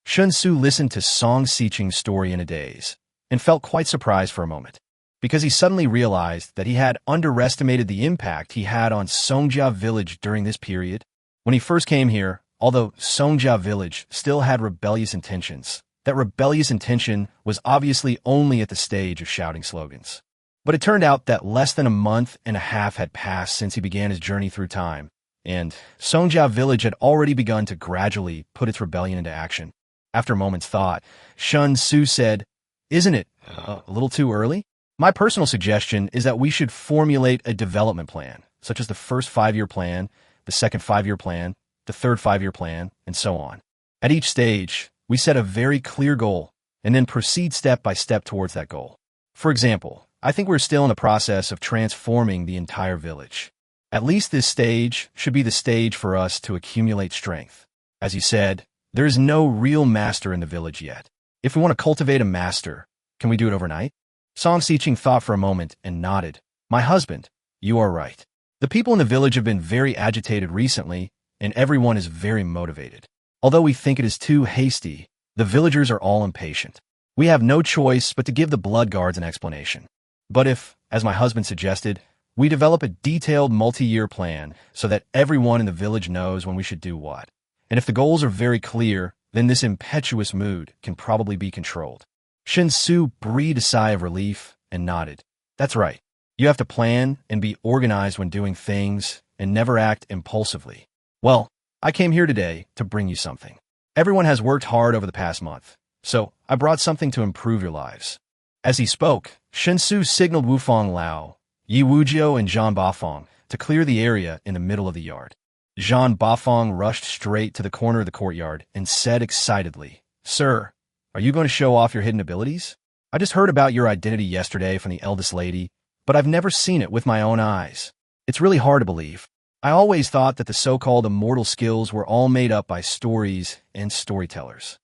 Shen Xu listened to Song Xiqing's story in a daze, and felt quite surprised for a moment, because he suddenly realized that he had underestimated the impact he had on Songjia village during this period. When he first came here, although Songjia village still had rebellious intentions, that rebellious intention was obviously only at the stage of shouting slogans. But it turned out that less than a month and a half had passed since he began his journey through time, and Songjia village had already begun to gradually put its rebellion into action. After a moment's thought, Shen Xu said, "Isn't it a little too early? My personal suggestion is that we should formulate a development plan, such as the first 5-year plan, the second 5-year plan, the third 5-year plan, and so on. At each stage, we set a very clear goal, and then proceed step by step towards that goal. For example, I think we're still in the process of transforming the entire village. At least this stage should be the stage for us to accumulate strength. As you said, there is no real master in the village yet. If we want to cultivate a master, can we do it overnight?" Song Xiqing thought for a moment and nodded. "My husband, you are right. The people in the village have been very agitated recently, and everyone is very motivated. Although we think it is too hasty, the villagers are all impatient. We have no choice but to give the blood guards an explanation. But if, as my husband suggested, we develop a detailed multi-year plan so that everyone in the village knows when we should do what, and if the goals are very clear, then this impetuous mood can probably be controlled." Shen Xu breathed a sigh of relief and nodded. "That's right. You have to plan and be organized when doing things and never act impulsively. Well, I came here today to bring you something. Everyone has worked hard over the past month, so I brought something to improve your lives." As he spoke, Shen Xu signaled Wufang Lao, Yi Wujiu, and Zhang Bafang to clear the area in the middle of the yard. Zhang Bafang rushed straight to the corner of the courtyard and said excitedly, "Sir, are you going to show off your hidden abilities? I just heard about your identity yesterday from the eldest lady, but I've never seen it with my own eyes. It's really hard to believe. I always thought that the so-called immortal skills were all made up by stories and storytellers."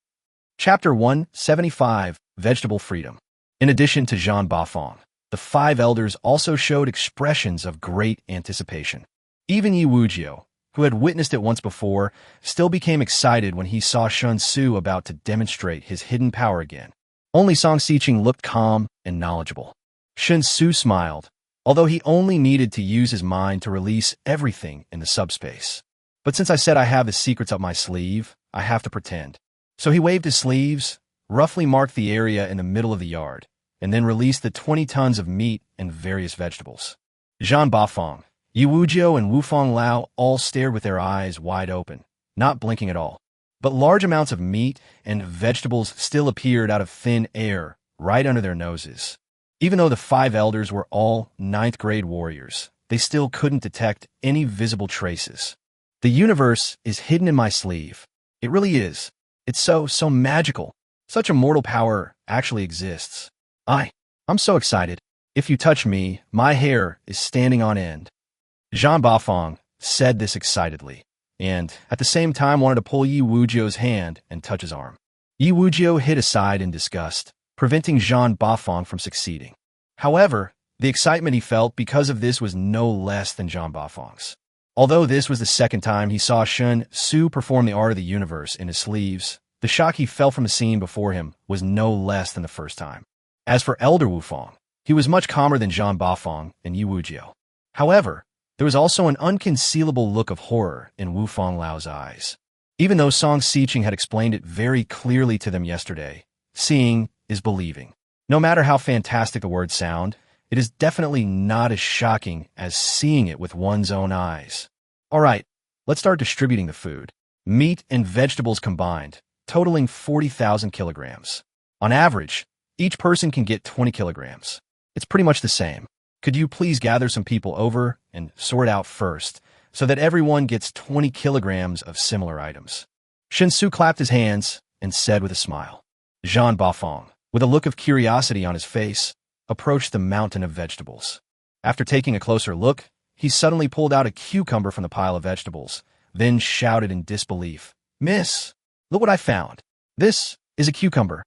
Chapter 175, Vegetable Freedom. In addition to Zhang Bafang, the 5 elders also showed expressions of great anticipation. Even Yi Wujiu, who had witnessed it once before, still became excited when he saw Shen Xu about to demonstrate his hidden power again. Only Song Xiqing looked calm and knowledgeable. Shen Xu smiled, although he only needed to use his mind to release everything in the subspace. "But since I said I have the secrets up my sleeve, I have to pretend." So he waved his sleeves, roughly marked the area in the middle of the yard, and then released the 20 tons of meat and various vegetables. Zhang Bafang, Yi Wujiu, and Wufang Lao all stared with their eyes wide open, not blinking at all. But large amounts of meat and vegetables still appeared out of thin air right under their noses. Even though the 5 elders were all 9th-grade warriors, they still couldn't detect any visible traces. "The universe is hidden in my sleeve. It really is. It's so magical. Such immortal power actually exists. I'm so excited. If you touch me, my hair is standing on end." Zhang Bafang said this excitedly, and at the same time wanted to pull Yi Wujiu's hand and touch his arm. Yi Wujiu hid aside in disgust, preventing Zhang Bafang from succeeding. However, the excitement he felt because of this was no less than Zhang Bafang's. Although this was the second time he saw Shen Xu perform the art of the universe in his sleeves, the shock he felt from the scene before him was no less than the first time. As for Elder Wufang, he was much calmer than Zhang Bafang and Yi Wujiu. However, there was also an unconcealable look of horror in Wufang Lao's eyes. Even though Song Xiqing had explained it very clearly to them yesterday, seeing is believing. No matter how fantastic the words sound, it is definitely not as shocking as seeing it with one's own eyes. All right, let's start distributing the food. Meat and vegetables combined, totaling 40,000 kilograms. On average, each person can get 20 kilograms. It's pretty much the same. Could you please gather some people over and sort out first, so that everyone gets 20 kilograms of similar items? Shen Xu clapped his hands and said with a smile. Zhang Bafang, with a look of curiosity on his face, approached the mountain of vegetables. After taking a closer look, he suddenly pulled out a cucumber from the pile of vegetables, then shouted in disbelief, "Miss, look what I found. This is a cucumber."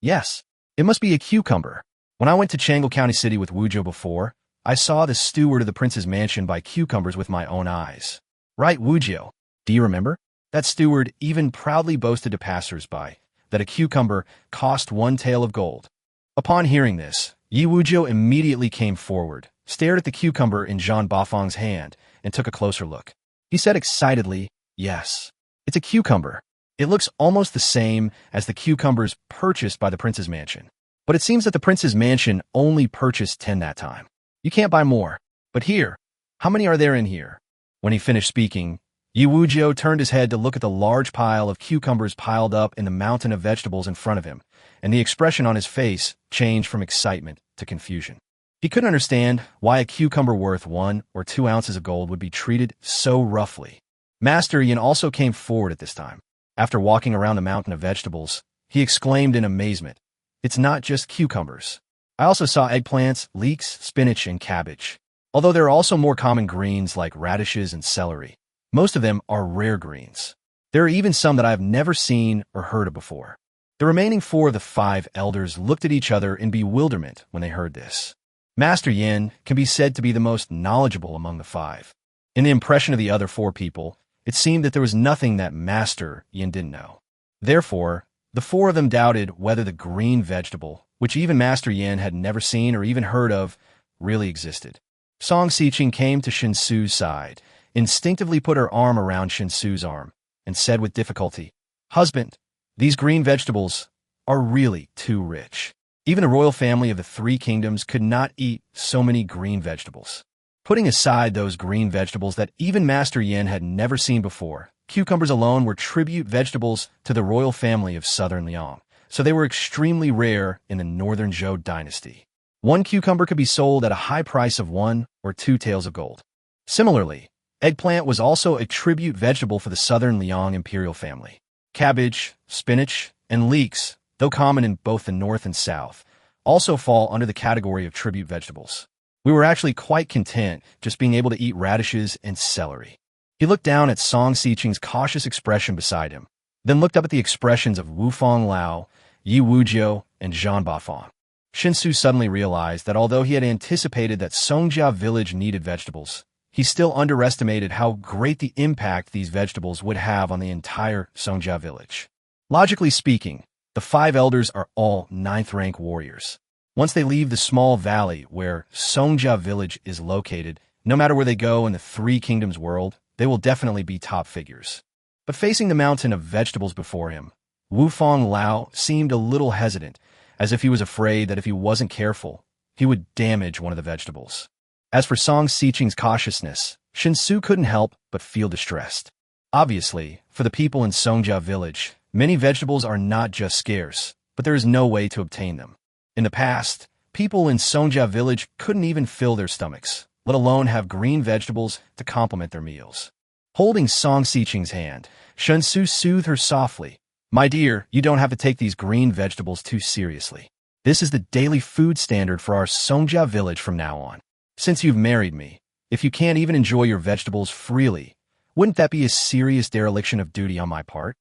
"Yes, it must be a cucumber. When I went to Changle County City with Wujiu before, I saw the steward of the prince's mansion buy cucumbers with my own eyes." "Right, Wujiu. Do you remember? That steward even proudly boasted to passers-by that a cucumber cost 1 tael of gold." Upon hearing this, Yi Wujiu immediately came forward, stared at the cucumber in Zhang Bafang's hand, and took a closer look. He said excitedly, "Yes, it's a cucumber. It looks almost the same as the cucumbers purchased by the prince's mansion. But it seems that the prince's mansion only purchased 10 that time. You can't buy more. But here, how many are there in here?" When he finished speaking, Yi Wujiu turned his head to look at the large pile of cucumbers piled up in the mountain of vegetables in front of him, and the expression on his face changed from excitement to confusion. He couldn't understand why a cucumber worth 1 or 2 ounces of gold would be treated so roughly. Master Yin also came forward at this time. After walking around the mountain of vegetables, he exclaimed in amazement, "It's not just cucumbers. I also saw eggplants, leeks, spinach, and cabbage. Although there are also more common greens like radishes and celery. Most of them are rare greens. There are even some that I have never seen or heard of before." The remaining 4 of the 5 elders looked at each other in bewilderment when they heard this. Master Yin can be said to be the most knowledgeable among the 5. In the impression of the other 4 people, it seemed that there was nothing that Master Yin didn't know. Therefore, the 4 of them doubted whether the green vegetable, which even Master Yin had never seen or even heard of, really existed. Song Xiqing came to Shen Xu's side, instinctively put her arm around Shen Xu's arm, and said with difficulty, "Husband, these green vegetables are really too rich. Even the royal family of the 3 kingdoms could not eat so many green vegetables." Putting aside those green vegetables that even Master Yin had never seen before, cucumbers alone were tribute vegetables to the royal family of southern Liang, so they were extremely rare in the northern Zhou dynasty. 1 cucumber could be sold at a high price of 1 or 2 taels of gold. Similarly, eggplant was also a tribute vegetable for the southern Liang imperial family. Cabbage, spinach, and leeks, though common in both the north and south, also fall under the category of tribute vegetables. We were actually quite content just being able to eat radishes and celery. He looked down at Song Xiqing's cautious expression beside him, then looked up at the expressions of Wu Fanglao, Yi Wujiu, and Zhang Bafang. Shen Xu suddenly realized that although he had anticipated that Songjia village needed vegetables, he still underestimated how great the impact these vegetables would have on the entire Songjia village. Logically speaking, the 5 elders are all 9th-rank warriors. Once they leave the small valley where Songjia village is located, no matter where they go in the 3 kingdoms world, they will definitely be top figures. But facing the mountain of vegetables before him, Wu Fanglao seemed a little hesitant, as if he was afraid that if he wasn't careful, he would damage one of the vegetables. As for Song Xiqing's cautiousness, Shen Xu couldn't help but feel distressed. Obviously, for the people in Songjia village, many vegetables are not just scarce, but there is no way to obtain them. In the past, people in Songjia village couldn't even fill their stomachs, let alone have green vegetables to complement their meals. Holding Song Xiqing's hand, Shen Xu soothed her softly. "My dear, you don't have to take these green vegetables too seriously. This is the daily food standard for our Songjia village from now on. Since you've married me, if you can't even enjoy your vegetables freely, wouldn't that be a serious dereliction of duty on my part?"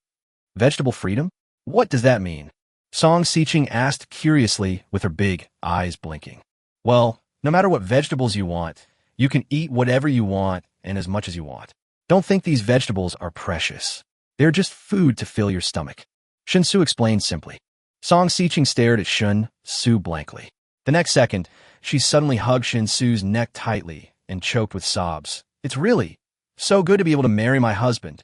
"Vegetable freedom? What does that mean?" Song Xiqing asked curiously with her big eyes blinking. "Well, no matter what vegetables you want, you can eat whatever you want and as much as you want. Don't think these vegetables are precious. They're just food to fill your stomach," Shen Xu explained simply. Song Xiqing stared at Shen Xu blankly. The next second, she suddenly hugged Shen Xu's neck tightly and choked with sobs. "It's really so good to be able to marry my husband."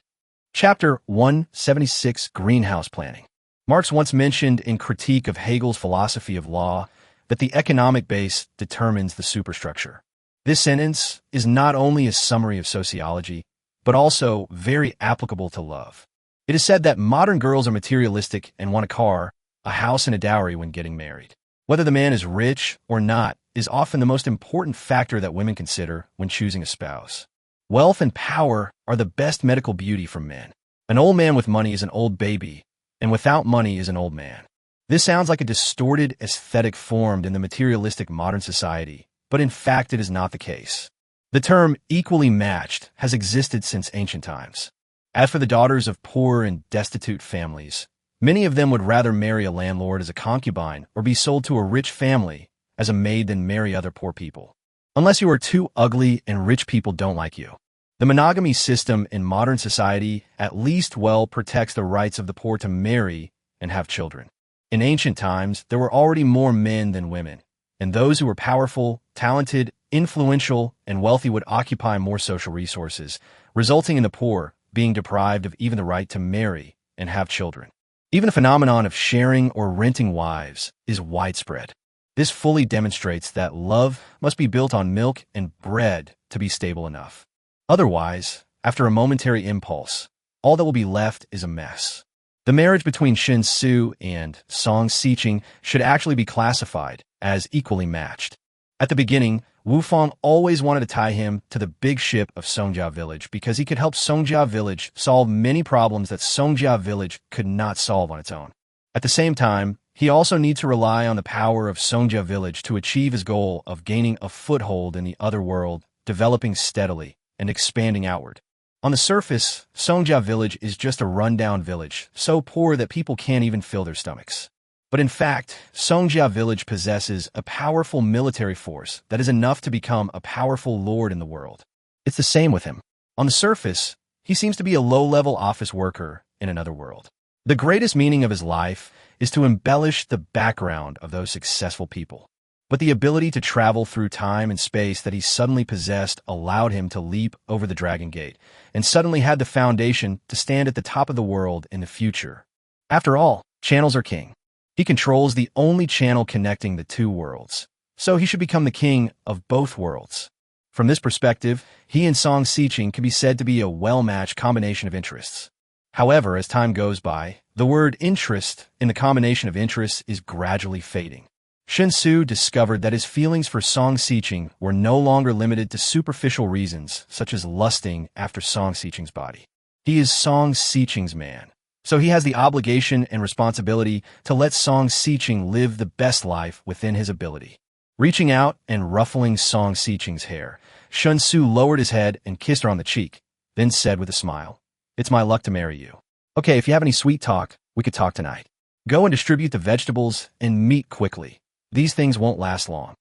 Chapter 176, Greenhouse Planning. Marx once mentioned in Critique of Hegel's philosophy of law that the economic base determines the superstructure. This sentence is not only a summary of sociology, but also very applicable to love. It is said that modern girls are materialistic and want a car, a house, and a dowry when getting married. Whether the man is rich or not is often the most important factor that women consider when choosing a spouse. Wealth and power are the best medical beauty for men. An old man with money is an old baby, and without money is an old man. This sounds like a distorted aesthetic formed in the materialistic modern society, but in fact it is not the case. The term equally matched has existed since ancient times. As for the daughters of poor and destitute families, many of them would rather marry a landlord as a concubine or be sold to a rich family as a maid than marry other poor people. Unless you are too ugly and rich people don't like you. The monogamy system in modern society at least well protects the rights of the poor to marry and have children. In ancient times, there were already more men than women, and those who were powerful, talented, influential, and wealthy would occupy more social resources, resulting in the poor being deprived of even the right to marry and have children. Even the phenomenon of sharing or renting wives is widespread. This fully demonstrates that love must be built on milk and bread to be stable enough. Otherwise, after a momentary impulse, all that will be left is a mess. The marriage between Shen Xu and Song Xiqing should actually be classified as equally matched. At the beginning, Wu Fang always wanted to tie him to the big ship of Songjia Village because he could help Songjia Village solve many problems that Songjia Village could not solve on its own. At the same time, he also needs to rely on the power of Songjia Village to achieve his goal of gaining a foothold in the other world, developing steadily and expanding outward. On the surface, Songjia Village is just a rundown village, so poor that people can't even fill their stomachs. But in fact, Songjia Village possesses a powerful military force that is enough to become a powerful lord in the world. It's the same with him. On the surface, he seems to be a low-level office worker in another world. The greatest meaning of his life is to embellish the background of those successful people. But the ability to travel through time and space that he suddenly possessed allowed him to leap over the Dragon Gate, and suddenly had the foundation to stand at the top of the world in the future. After all, channels are king. He controls the only channel connecting the two worlds, so he should become the king of both worlds. From this perspective, he and Song Xiqing can be said to be a well-matched combination of interests. However, as time goes by, the word interest in the combination of interests is gradually fading. Shen Xu discovered that his feelings for Song Xiqing were no longer limited to superficial reasons, such as lusting after Song Xiqing's body. He is Song Xiqing's man, so he has the obligation and responsibility to let Song Xiqing live the best life within his ability. Reaching out and ruffling Song Xiqing's hair, Shen Xu lowered his head and kissed her on the cheek, then said with a smile, "It's my luck to marry you. Okay, if you have any sweet talk, we could talk tonight. Go and distribute the vegetables and meat quickly. These things won't last long."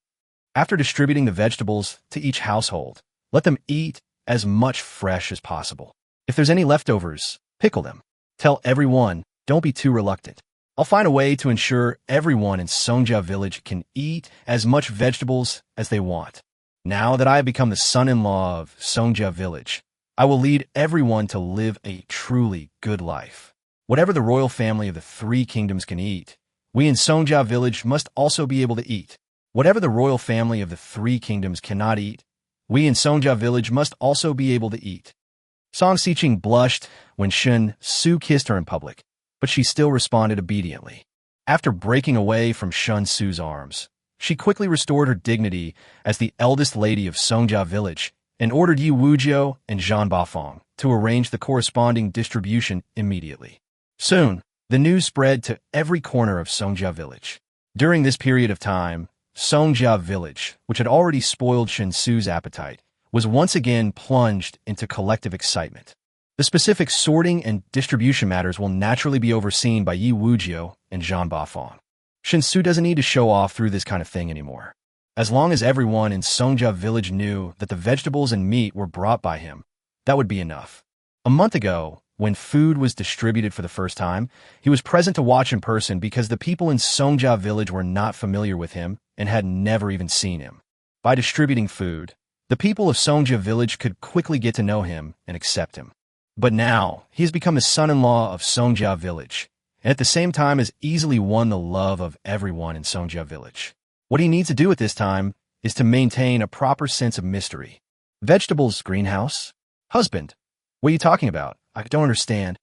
After distributing the vegetables to each household, let them eat as much fresh as possible. If there's any leftovers, pickle them. Tell everyone, don't be too reluctant. I'll find a way to ensure everyone in Songjia Village can eat as much vegetables as they want. Now that I have become the son-in-law of Songjia Village, I will lead everyone to live a truly good life. Whatever the royal family of the three kingdoms can eat, we in Songjia Village must also be able to eat. Whatever the royal family of the three kingdoms cannot eat, we in Songjia Village must also be able to eat. Song Xiqing blushed when Shen Xu kissed her in public, but she still responded obediently. After breaking away from Shen Xu's arms, she quickly restored her dignity as the eldest lady of Songjia Village and ordered Yi Wujiu and Zhan Bafang to arrange the corresponding distribution immediately. Soon, the news spread to every corner of Songjia Village. During this period of time, Songjia Village, which had already spoiled Shen Xu's appetite, was once again plunged into collective excitement. The specific sorting and distribution matters will naturally be overseen by Yi Wujiu and Zhan Bafang. Shen Xu doesn't need to show off through this kind of thing anymore. As long as everyone in Songjia Village knew that the vegetables and meat were brought by him, that would be enough. A month ago, when food was distributed for the first time, he was present to watch in person because the people in Songjia Village were not familiar with him and had never even seen him. By distributing food, the people of Songjia Village could quickly get to know him and accept him. But now, he has become the son-in-law of Songjia Village, and at the same time has easily won the love of everyone in Songjia Village. What he needs to do at this time is to maintain a proper sense of mystery. Vegetables, greenhouse? Husband? What are you talking about? I don't understand.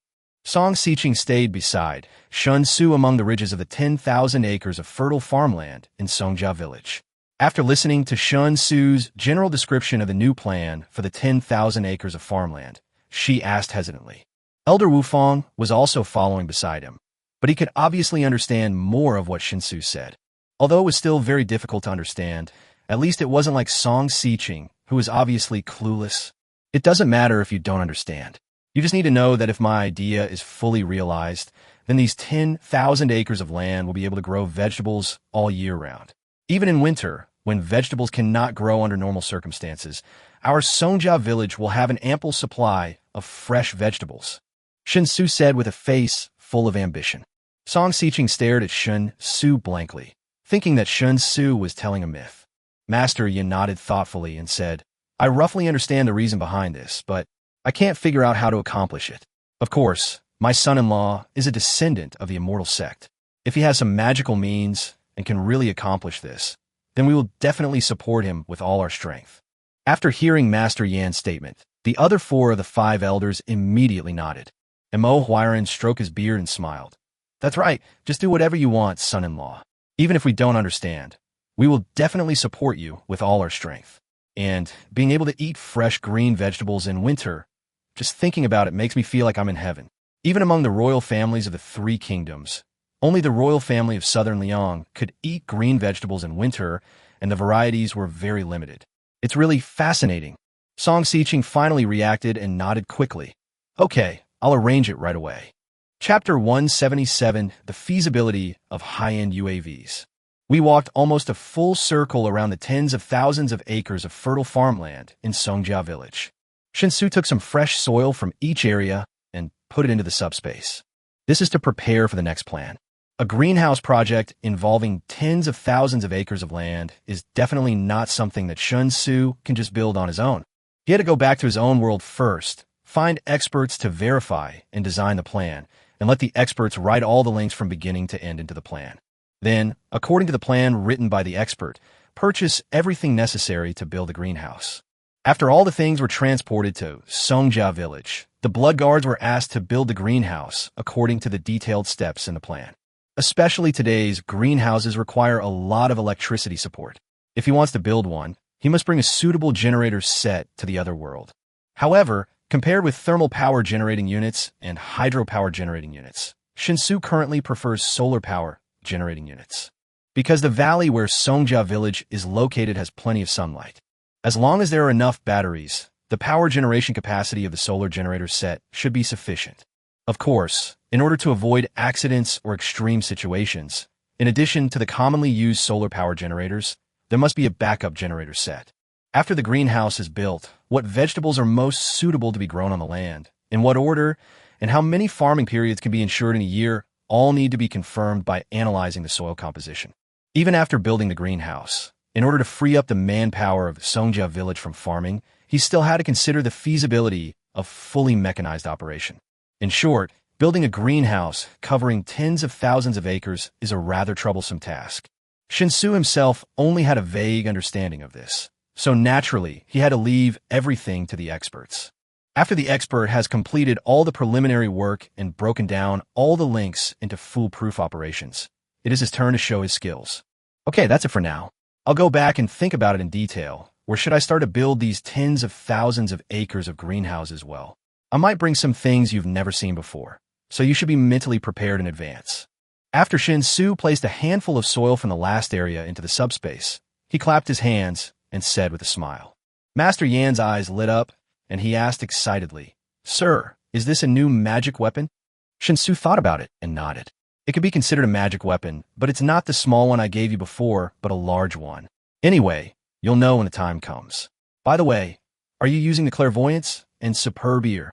Song Xiqing stayed beside Shen Xu among the ridges of the 10,000 acres of fertile farmland in Songjia Village. After listening to Shen Xu's general description of the new plan for the 10,000 acres of farmland, she asked hesitantly. Elder Wu Fang was also following beside him, but he could obviously understand more of what Shen Xu said. Although it was still very difficult to understand, at least it wasn't like Song Xiqing, who was obviously clueless. It doesn't matter if you don't understand. You just need to know that if my idea is fully realized, then these 10,000 acres of land will be able to grow vegetables all year round. Even in winter, when vegetables cannot grow under normal circumstances, our Songjia Village will have an ample supply of fresh vegetables. Shen Xu said with a face full of ambition. Song Xiqing stared at Shen Xu blankly, thinking that Shen Xu was telling a myth. Master Yin nodded thoughtfully and said, I roughly understand the reason behind this, but I can't figure out how to accomplish it. Of course, my son-in-law is a descendant of the immortal sect. If he has some magical means and can really accomplish this, then we will definitely support him with all our strength. After hearing Master Yan's statement, the other 4 of the 5 elders immediately nodded. And Mo Huiren stroked his beard and smiled. That's right, just do whatever you want, son-in-law. Even if we don't understand, we will definitely support you with all our strength. And being able to eat fresh green vegetables in winter, just thinking about it makes me feel like I'm in heaven. Even among the royal families of the 3 kingdoms, only the royal family of Southern Liang could eat green vegetables in winter, and the varieties were very limited. It's really fascinating. Song Xiqing finally reacted and nodded quickly. Okay, I'll arrange it right away. Chapter 177, The Feasibility of High-End UAVs. We walked almost a full circle around the tens of thousands of acres of fertile farmland in Songjia village. Shen Xu took some fresh soil from each area and put it into the subspace. This is to prepare for the next plan. A greenhouse project involving tens of thousands of acres of land is definitely not something that Shen Xu can just build on his own. He had to go back to his own world first, find experts to verify and design the plan, and let the experts write all the links from beginning to end into the plan. Then, according to the plan written by the expert, purchase everything necessary to build the greenhouse. After all the things were transported to Songjia village, the blood guards were asked to build the greenhouse according to the detailed steps in the plan. Especially today's greenhouses require a lot of electricity support. If he wants to build one, he must bring a suitable generator set to the other world. However, compared with thermal power generating units and hydropower generating units, Shen Xu currently prefers solar power generating units. Because the valley where Songjia village is located has plenty of sunlight. As long as there are enough batteries, the power generation capacity of the solar generator set should be sufficient. Of course, in order to avoid accidents or extreme situations, in addition to the commonly used solar power generators, there must be a backup generator set. After the greenhouse is built, what vegetables are most suitable to be grown on the land, in what order, and how many farming periods can be ensured in a year all need to be confirmed by analyzing the soil composition. Even after building the greenhouse, in order to free up the manpower of Songjia village from farming, he still had to consider the feasibility of fully mechanized operation. In short, building a greenhouse covering tens of thousands of acres is a rather troublesome task. Shen Xu himself only had a vague understanding of this, so naturally he had to leave everything to the experts. After the expert has completed all the preliminary work and broken down all the links into foolproof operations, it is his turn to show his skills. Okay, that's it for now. I'll go back and think about it in detail. Or should I start to build these tens of thousands of acres of greenhouses well? I might bring some things you've never seen before, so you should be mentally prepared in advance. After Shen Xu placed a handful of soil from the last area into the subspace, he clapped his hands and said with a smile. Master Yan's eyes lit up, and he asked excitedly, Sir, is this a new magic weapon? Shen Xu thought about it and nodded. It could be considered a magic weapon, but it's not the small one I gave you before, but a large one. Anyway, you'll know when the time comes. By the way, are you using the clairvoyance and superb ear?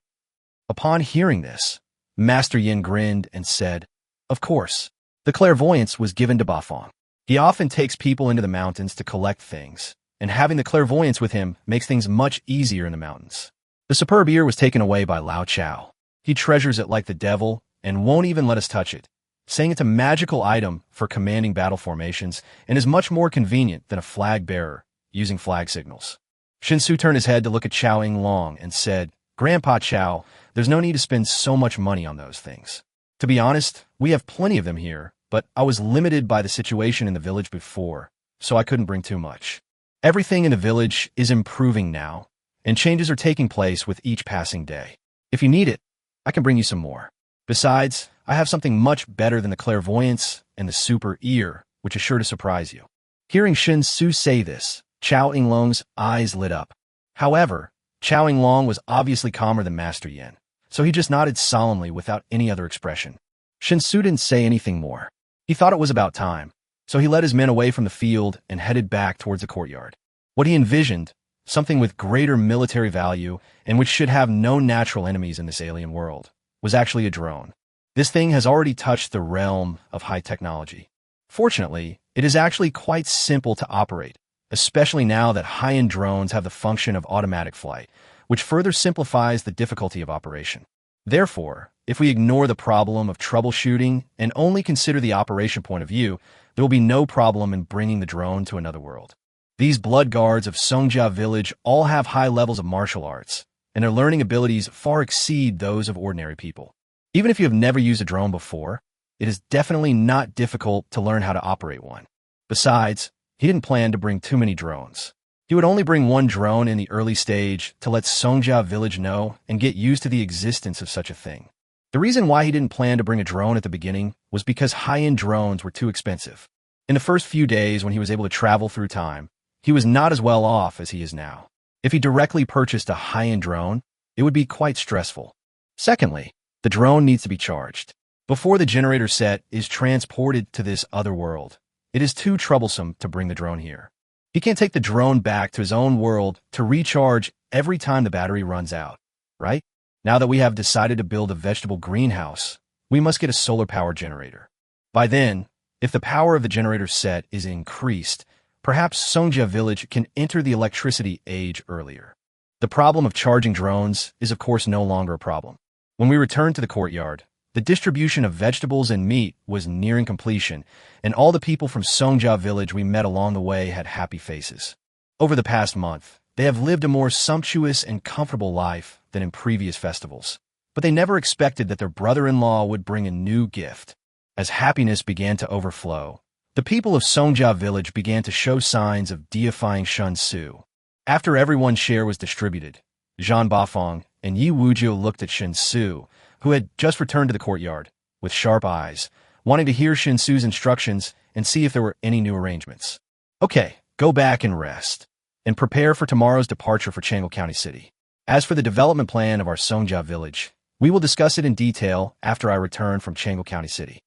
Upon hearing this, Master Yin grinned and said, Of course. The clairvoyance was given to Bafang. He often takes people into the mountains to collect things, and having the clairvoyance with him makes things much easier in the mountains. The superb ear was taken away by Lao Chao. He treasures it like the devil and won't even let us touch it, saying it's a magical item for commanding battle formations and is much more convenient than a flag bearer using flag signals. Shen Xu turned his head to look at Chao Yinglong and said, Grandpa Chao, there's no need to spend so much money on those things. To be honest, we have plenty of them here, but I was limited by the situation in the village before, so I couldn't bring too much. Everything in the village is improving now, and changes are taking place with each passing day. If you need it, I can bring you some more. Besides, I have something much better than the clairvoyance and the super ear, which is sure to surprise you. Hearing Shen Xu say this, Chao Yinglong's eyes lit up. However, Chao Yinglong was obviously calmer than Master Yin, so he just nodded solemnly without any other expression. Shen Xu didn't say anything more. He thought it was about time, so he led his men away from the field and headed back towards the courtyard. What he envisioned, something with greater military value and which should have no natural enemies in this alien world, was actually a drone. This thing has already touched the realm of high technology. Fortunately, it is actually quite simple to operate, especially now that high-end drones have the function of automatic flight, which further simplifies the difficulty of operation. Therefore, if we ignore the problem of troubleshooting and only consider the operation point of view, there will be no problem in bringing the drone to another world. These blood guards of Songjia village all have high levels of martial arts, and their learning abilities far exceed those of ordinary people. Even if you have never used a drone before, it is definitely not difficult to learn how to operate one. Besides, he didn't plan to bring too many drones. He would only bring one drone in the early stage to let Songjia village know and get used to the existence of such a thing. The reason why he didn't plan to bring a drone at the beginning was because high-end drones were too expensive. In the first few days when he was able to travel through time, he was not as well off as he is now. If he directly purchased a high-end drone, it would be quite stressful. Secondly, the drone needs to be charged. Before the generator set is transported to this other world, it is too troublesome to bring the drone here. He can't take the drone back to his own world to recharge every time the battery runs out, right? Now that we have decided to build a vegetable greenhouse, we must get a solar power generator. By then, if the power of the generator set is increased, perhaps Songjia village can enter the electricity age earlier. The problem of charging drones is of course no longer a problem. When we returned to the courtyard, the distribution of vegetables and meat was nearing completion, and all the people from Songjia village we met along the way had happy faces. Over the past month, they have lived a more sumptuous and comfortable life than in previous festivals, but they never expected that their brother-in-law would bring a new gift. As happiness began to overflow, the people of Songjia village began to show signs of deifying Shen Xu. After everyone's share was distributed, Zhan Bafeng and Yi Wuzhou looked at Shen Xu, who had just returned to the courtyard, with sharp eyes, wanting to hear Shen Xu's instructions and see if there were any new arrangements. Okay, go back and rest, and prepare for tomorrow's departure for Chang'o County City. As for the development plan of our Songjia village, we will discuss it in detail after I return from Chang'o County City.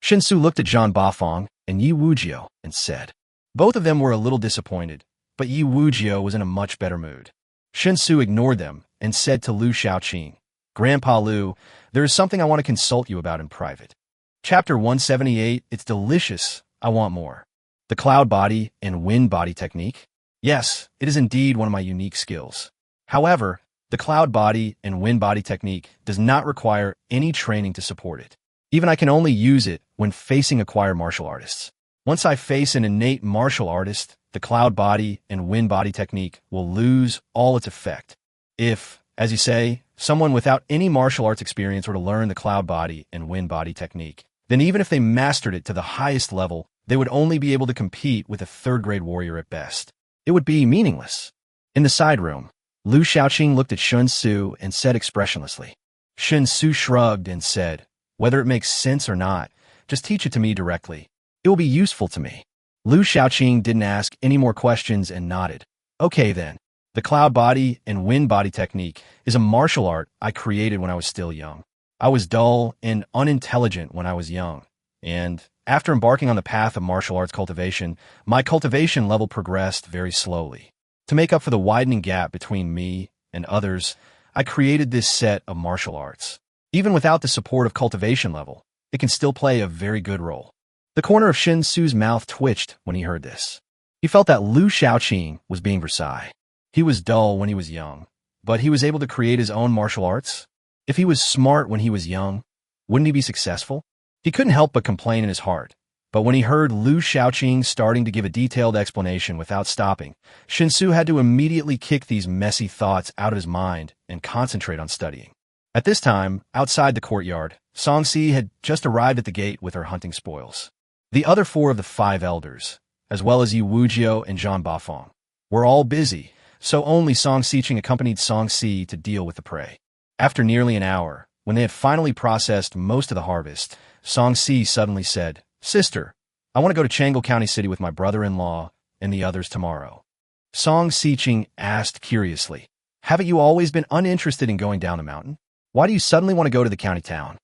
Shen Xu looked at Zhan Bafeng and Yi Wuzhou and said. Both of them were a little disappointed, but Yi Wuzhou was in a much better mood. Shen Xu ignored them and said to Lu Xiaoqing, Grandpa Lu, there is something I want to consult you about in private. Chapter 178, it's delicious, I want more. The cloud body and wind body technique? Yes, it is indeed one of my unique skills. However, the cloud body and wind body technique does not require any training to support it. Even I can only use it when facing acquired martial artists. Once I face an innate martial artist, the cloud body and wind body technique will lose all its effect. If, as you say, someone without any martial arts experience were to learn the cloud body and wind body technique, then even if they mastered it to the highest level, they would only be able to compete with a third-grade warrior at best. It would be meaningless. In the side room, Lu Xiaoqing looked at Shen Xu and said expressionlessly. Shen Xu shrugged and said, whether it makes sense or not, just teach it to me directly. It will be useful to me. Lu Xiaoqing didn't ask any more questions and nodded. Okay then. The cloud body and wind body technique is a martial art I created when I was still young. I was dull and unintelligent when I was young, and after embarking on the path of martial arts cultivation, my cultivation level progressed very slowly. To make up for the widening gap between me and others, I created this set of martial arts. Even without the support of cultivation level, it can still play a very good role. The corner of Shen Xu's mouth twitched when he heard this. He felt that Lu Xiaoqing was being Versailles. He was dull when he was young, but he was able to create his own martial arts. If he was smart when he was young, wouldn't he be successful? He couldn't help but complain in his heart. But when he heard Lu Xiaoqing starting to give a detailed explanation without stopping, Shen Xu had to immediately kick these messy thoughts out of his mind and concentrate on studying. At this time, outside the courtyard, Songxi had just arrived at the gate with her hunting spoils. The other 4 of the 5 elders, as well as Yi Wuzhou and Zhan Bafeng, were all busy, so only Song Xiqing accompanied Song Si to deal with the prey. After nearly an hour, when they had finally processed most of the harvest, Song Si suddenly said, Sister, I want to go to Chang'o County City with my brother-in-law and the others tomorrow. Song Xiqing asked curiously, Haven't you always been uninterested in going down the mountain? Why do you suddenly want to go to the county town?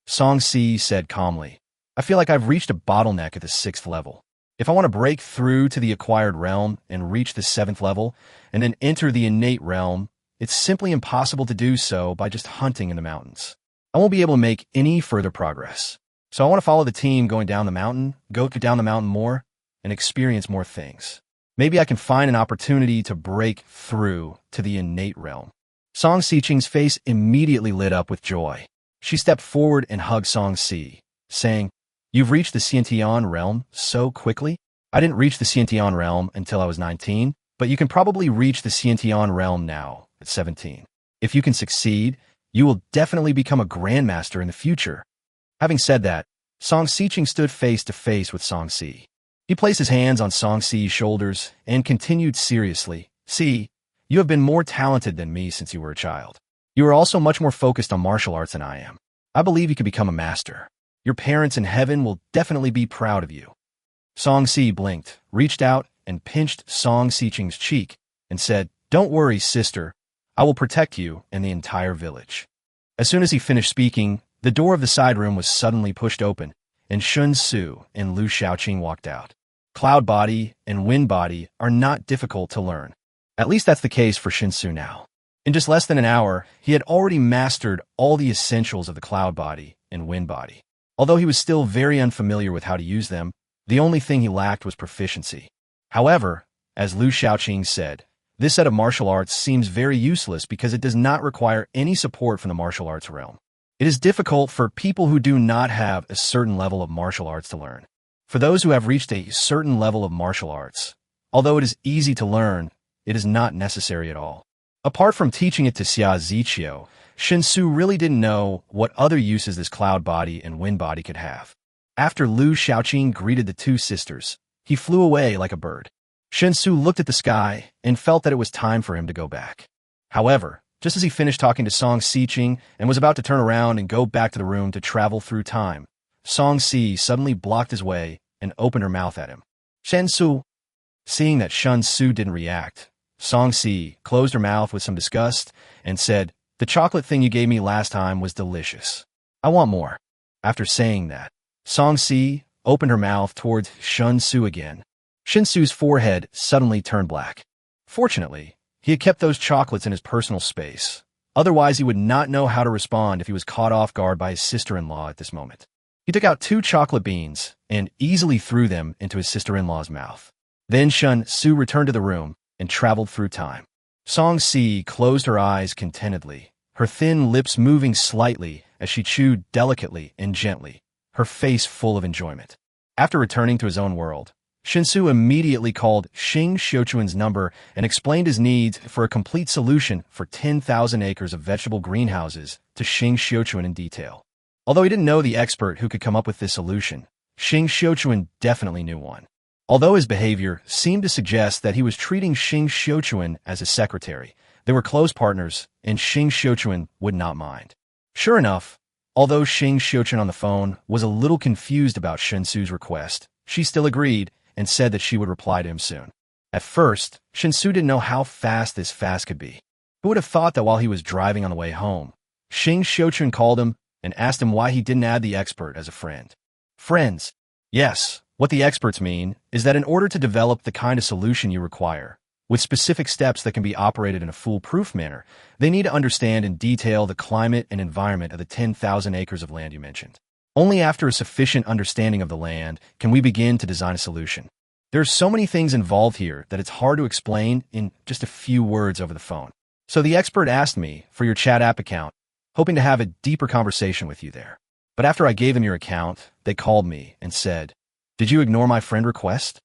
Song Si said calmly, I feel like I've reached a bottleneck at the 6th level. If I want to break through to the acquired realm and reach the 7th level, and then enter the innate realm, it's simply impossible to do so by just hunting in the mountains. I won't be able to make any further progress. So I want to follow the team going down the mountain, go down the mountain more, and experience more things. Maybe I can find an opportunity to break through to the innate realm. Song Xiqing's face immediately lit up with joy. She stepped forward and hugged Song Si, saying, "You've reached the Xiantian realm so quickly? I didn't reach the Xiantian realm until I was 19, but you can probably reach the Xiantian realm now at 17. If you can succeed, you will definitely become a grandmaster in the future." Having said that, Song Xiqing stood face to face with Song Si. He placed his hands on Song Si's shoulders and continued seriously, "Si, you have been more talented than me since you were a child. You are also much more focused on martial arts than I am. I believe you could become a master. Your parents in heaven will definitely be proud of you." Song Si blinked, reached out, and pinched Song Xiqing's cheek and said, "Don't worry, sister. I will protect you and the entire village." As soon as he finished speaking, the door of the side room was suddenly pushed open, and Shen Xu and Lu Xiaoqing walked out. Cloud body and wind body are not difficult to learn. At least that's the case for Shen Xu now. In just less than an hour, he had already mastered all the essentials of the cloud body and wind body. Although he was still very unfamiliar with how to use them, the only thing he lacked was proficiency. However, as Lu Xiaoqing said, this set of martial arts seems very useless because it does not require any support from the martial arts realm. It is difficult for people who do not have a certain level of martial arts to learn. For those who have reached a certain level of martial arts, although it is easy to learn, it is not necessary at all. Apart from teaching it to Xia Ziqiu, Shen Xu really didn't know what other uses this cloud body and wind body could have. After Lu Xiaoqing greeted the two sisters, he flew away like a bird. Shen Xu looked at the sky and felt that it was time for him to go back. However, just as he finished talking to Song Xiqing and was about to turn around and go back to the room to travel through time, Song Si suddenly blocked his way and opened her mouth at him. "Shen Xu." Seeing that Shen Xu didn't react, Song Si closed her mouth with some disgust and said, "The chocolate thing you gave me last time was delicious. I want more." After saying that, Song Si opened her mouth towards Shen Xu again. Shen Xu's forehead suddenly turned black. Fortunately, he had kept those chocolates in his personal space. Otherwise, he would not know how to respond if he was caught off guard by his sister-in-law at this moment. He took out 2 chocolate beans and easily threw them into his sister-in-law's mouth. Then Shen Xu returned to the room and traveled through time. Song Si closed her eyes contentedly, her thin lips moving slightly as she chewed delicately and gently, her face full of enjoyment. After returning to his own world, Shen Xu immediately called Xing Xiuquan's number and explained his needs for a complete solution for 10,000 acres of vegetable greenhouses to Xing Xiuquan in detail. Although he didn't know the expert who could come up with this solution, Xing Xiuquan definitely knew one. Although his behavior seemed to suggest that he was treating Xing Xiuquan as a secretary, they were close partners, and Xing Xiuquan would not mind. Sure enough, although Xing Xiuquan on the phone was a little confused about Shen Xu's request, she still agreed and said that she would reply to him soon. At first, Shen Xu didn't know how fast this fast could be. Who would have thought that while he was driving on the way home, Xing Xiuquan called him and asked him why he didn't add the expert as a friend. Friends. Yes, what the experts mean is that in order to develop the kind of solution you require, with specific steps that can be operated in a foolproof manner, they need to understand in detail the climate and environment of the 10,000 acres of land you mentioned. Only after a sufficient understanding of the land can we begin to design a solution. There are so many things involved here that it's hard to explain in just a few words over the phone. So the expert asked me for your chat app account, hoping to have a deeper conversation with you there. But after I gave them your account, they called me and said, "Did you ignore my friend request?"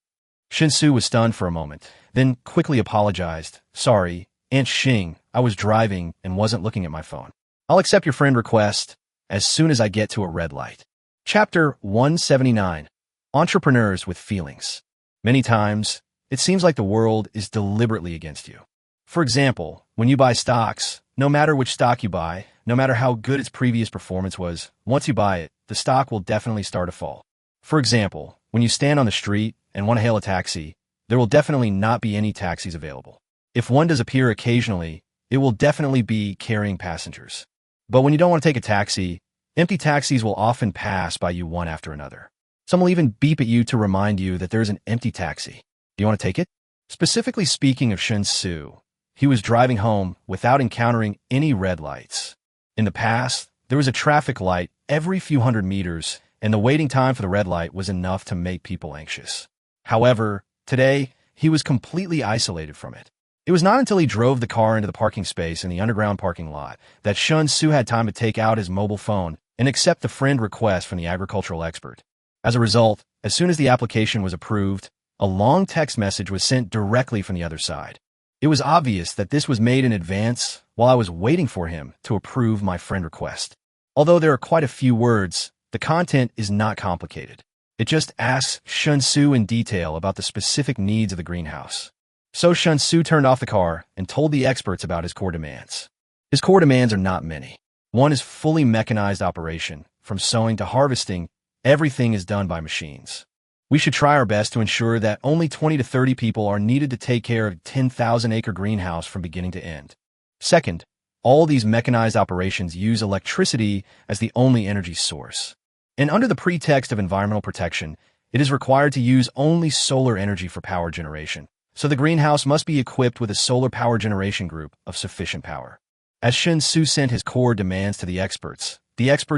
Shen Xu was stunned for a moment, then quickly apologized. "Sorry, Aunt Xing, I was driving and wasn't looking at my phone. I'll accept your friend request as soon as I get to a red light." Chapter 179. Entrepreneurs with Feelings. Many times, it seems like the world is deliberately against you. For example, when you buy stocks, no matter which stock you buy, no matter how good its previous performance was, once you buy it, the stock will definitely start to fall. For example, when you stand on the street and want to hail a taxi, there will definitely not be any taxis available. If one does appear occasionally, it will definitely be carrying passengers. But when you don't want to take a taxi, empty taxis will often pass by you one after another. Some will even beep at you to remind you that there's an empty taxi. Do you want to take it? Specifically speaking of Shen Xu, he was driving home without encountering any red lights. In the past, There was a traffic light every few hundred meters, and the waiting time for the red light was enough to make people anxious. However, today, he was completely isolated from it. It was not until he drove the car into the parking space in the underground parking lot that Shen Xu had time to take out his mobile phone and accept the friend request from the agricultural expert. As a result, as soon as the application was approved, a long text message was sent directly from the other side. It was obvious that this was made in advance while I was waiting for him to approve my friend request. Although there are quite a few words, the content is not complicated. It just asks Shen Xu in detail about the specific needs of the greenhouse. So Shen Xu turned off the car and told the experts about his core demands. His core demands are not many. One is fully mechanized operation. From sowing to harvesting, everything is done by machines. We should try our best to ensure that only 20 to 30 people are needed to take care of a 10,000-acre greenhouse from beginning to end. Second, all these mechanized operations use electricity as the only energy source. And under the pretext of environmental protection, it is required to use only solar energy for power generation. So the greenhouse must be equipped with a solar power generation group of sufficient power. As Shen Xu sent his core demands to the experts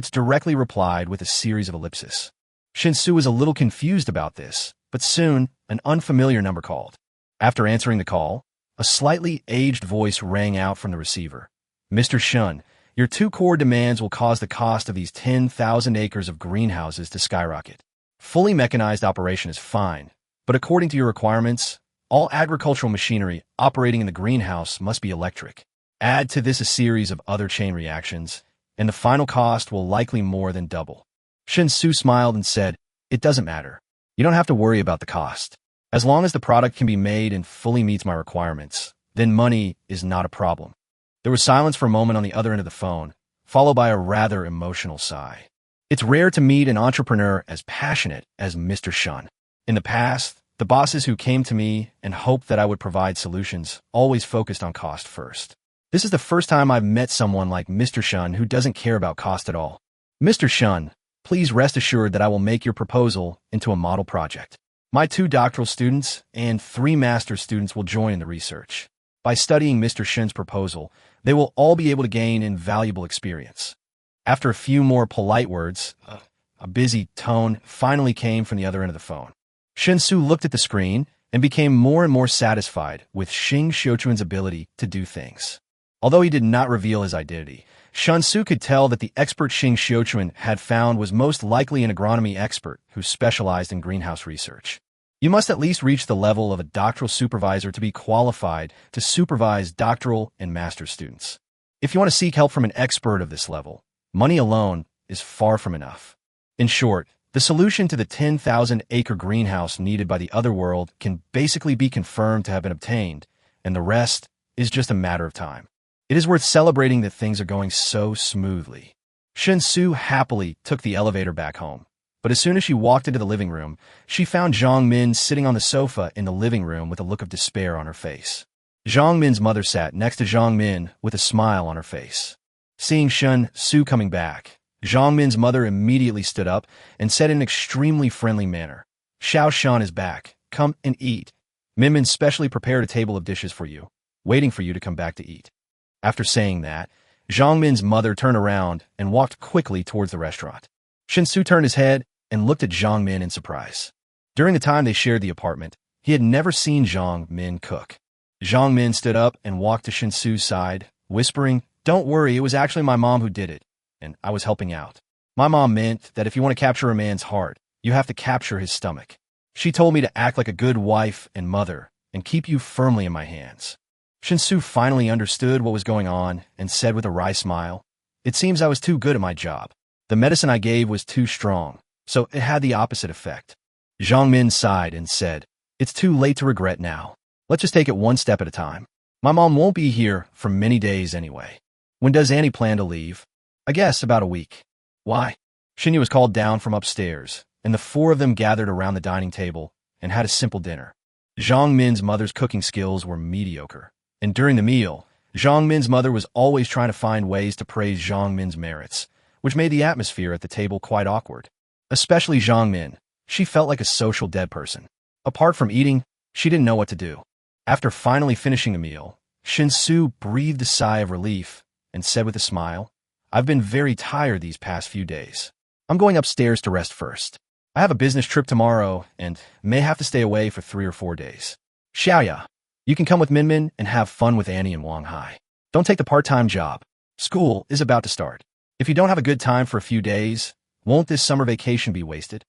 directly replied with a series of ellipses. Shen Xu was a little confused about this, but soon an unfamiliar number called. After answering the call, a slightly aged voice rang out from the receiver. Mr. Shen, your 2 core demands will cause the cost of these 10,000 acres of greenhouses to skyrocket. Fully mechanized operation is fine, but according to your requirements, all agricultural machinery operating in the greenhouse must be electric. Add to this a series of other chain reactions, and the final cost will likely more than double. Shen Xu smiled and said, "It doesn't matter. You don't have to worry about the cost. As long as the product can be made and fully meets my requirements, then money is not a problem." There was silence for a moment on the other end of the phone, followed by a rather emotional sigh. It's rare to meet an entrepreneur as passionate as Mr. Shen. In the past, the bosses who came to me and hoped that I would provide solutions always focused on cost first. This is the first time I've met someone like Mr. Shen who doesn't care about cost at all. Mr. Shen, please rest assured that I will make your proposal into a model project. My 2 doctoral students and 3 master's students will join in the research. By studying Mr. Shen's proposal, they will all be able to gain invaluable experience. After a few more polite words, a busy tone finally came from the other end of the phone. Shen Xu looked at the screen and became more and more satisfied with Shen Xiuquan's ability to do things. Although he did not reveal his identity, Shen Xu could tell that the expert Shen Xiuquan had found was most likely an agronomy expert who specialized in greenhouse research. You must at least reach the level of a doctoral supervisor to be qualified to supervise doctoral and master's students. If you want to seek help from an expert of this level, money alone is far from enough. In short, the solution to the 10,000-acre greenhouse needed by the other world can basically be confirmed to have been obtained, and the rest is just a matter of time. It is worth celebrating that things are going so smoothly. Shen Xu happily took the elevator back home, but as soon as she walked into the living room, she found Zhang Min sitting on the sofa in the living room with a look of despair on her face. Zhang Min's mother sat next to Zhang Min with a smile on her face. Seeing Shen Xu coming back, Zhang Min's mother immediately stood up and said in an extremely friendly manner, "Xiao Shan is back. Come and eat. Min Min specially prepared a table of dishes for you, waiting for you to come back to eat." After saying that, Zhang Min's mother turned around and walked quickly towards the restaurant. Shen Xu turned his head and looked at Zhang Min in surprise. During the time they shared the apartment, he had never seen Zhang Min cook. Zhang Min stood up and walked to Shen Xu's side, whispering, "Don't worry, it was actually my mom who did it, and I was helping out. My mom meant that if you want to capture a man's heart, you have to capture his stomach. She told me to act like a good wife and mother and keep you firmly in my hands." Shen Xu finally understood what was going on and said with a wry smile, "It seems I was too good at my job. The medicine I gave was too strong, so it had the opposite effect." Zhang Min sighed and said, "It's too late to regret now. Let's just take it one step at a time. My mom won't be here for many days anyway. When does Annie plan to leave?" "I guess about a week." "Why?" Shen Yu was called down from upstairs, and the 4 of them gathered around the dining table and had a simple dinner. Zhang Min's mother's cooking skills were mediocre, and during the meal, Zhang Min's mother was always trying to find ways to praise Zhang Min's merits, which made the atmosphere at the table quite awkward. Especially Zhang Min. She felt like a social dead person. Apart from eating, she didn't know what to do. After finally finishing the meal, Shen Xu breathed a sigh of relief and said with a smile, I've been very tired these past few days. I'm going upstairs to rest first. I have a business trip tomorrow and may have to stay away for 3 or 4 days. Xiaoya, you can come with Minmin and have fun with Annie and Wang Hai. Don't take the part-time job. School is about to start. If you don't have a good time for a few days, won't this summer vacation be wasted?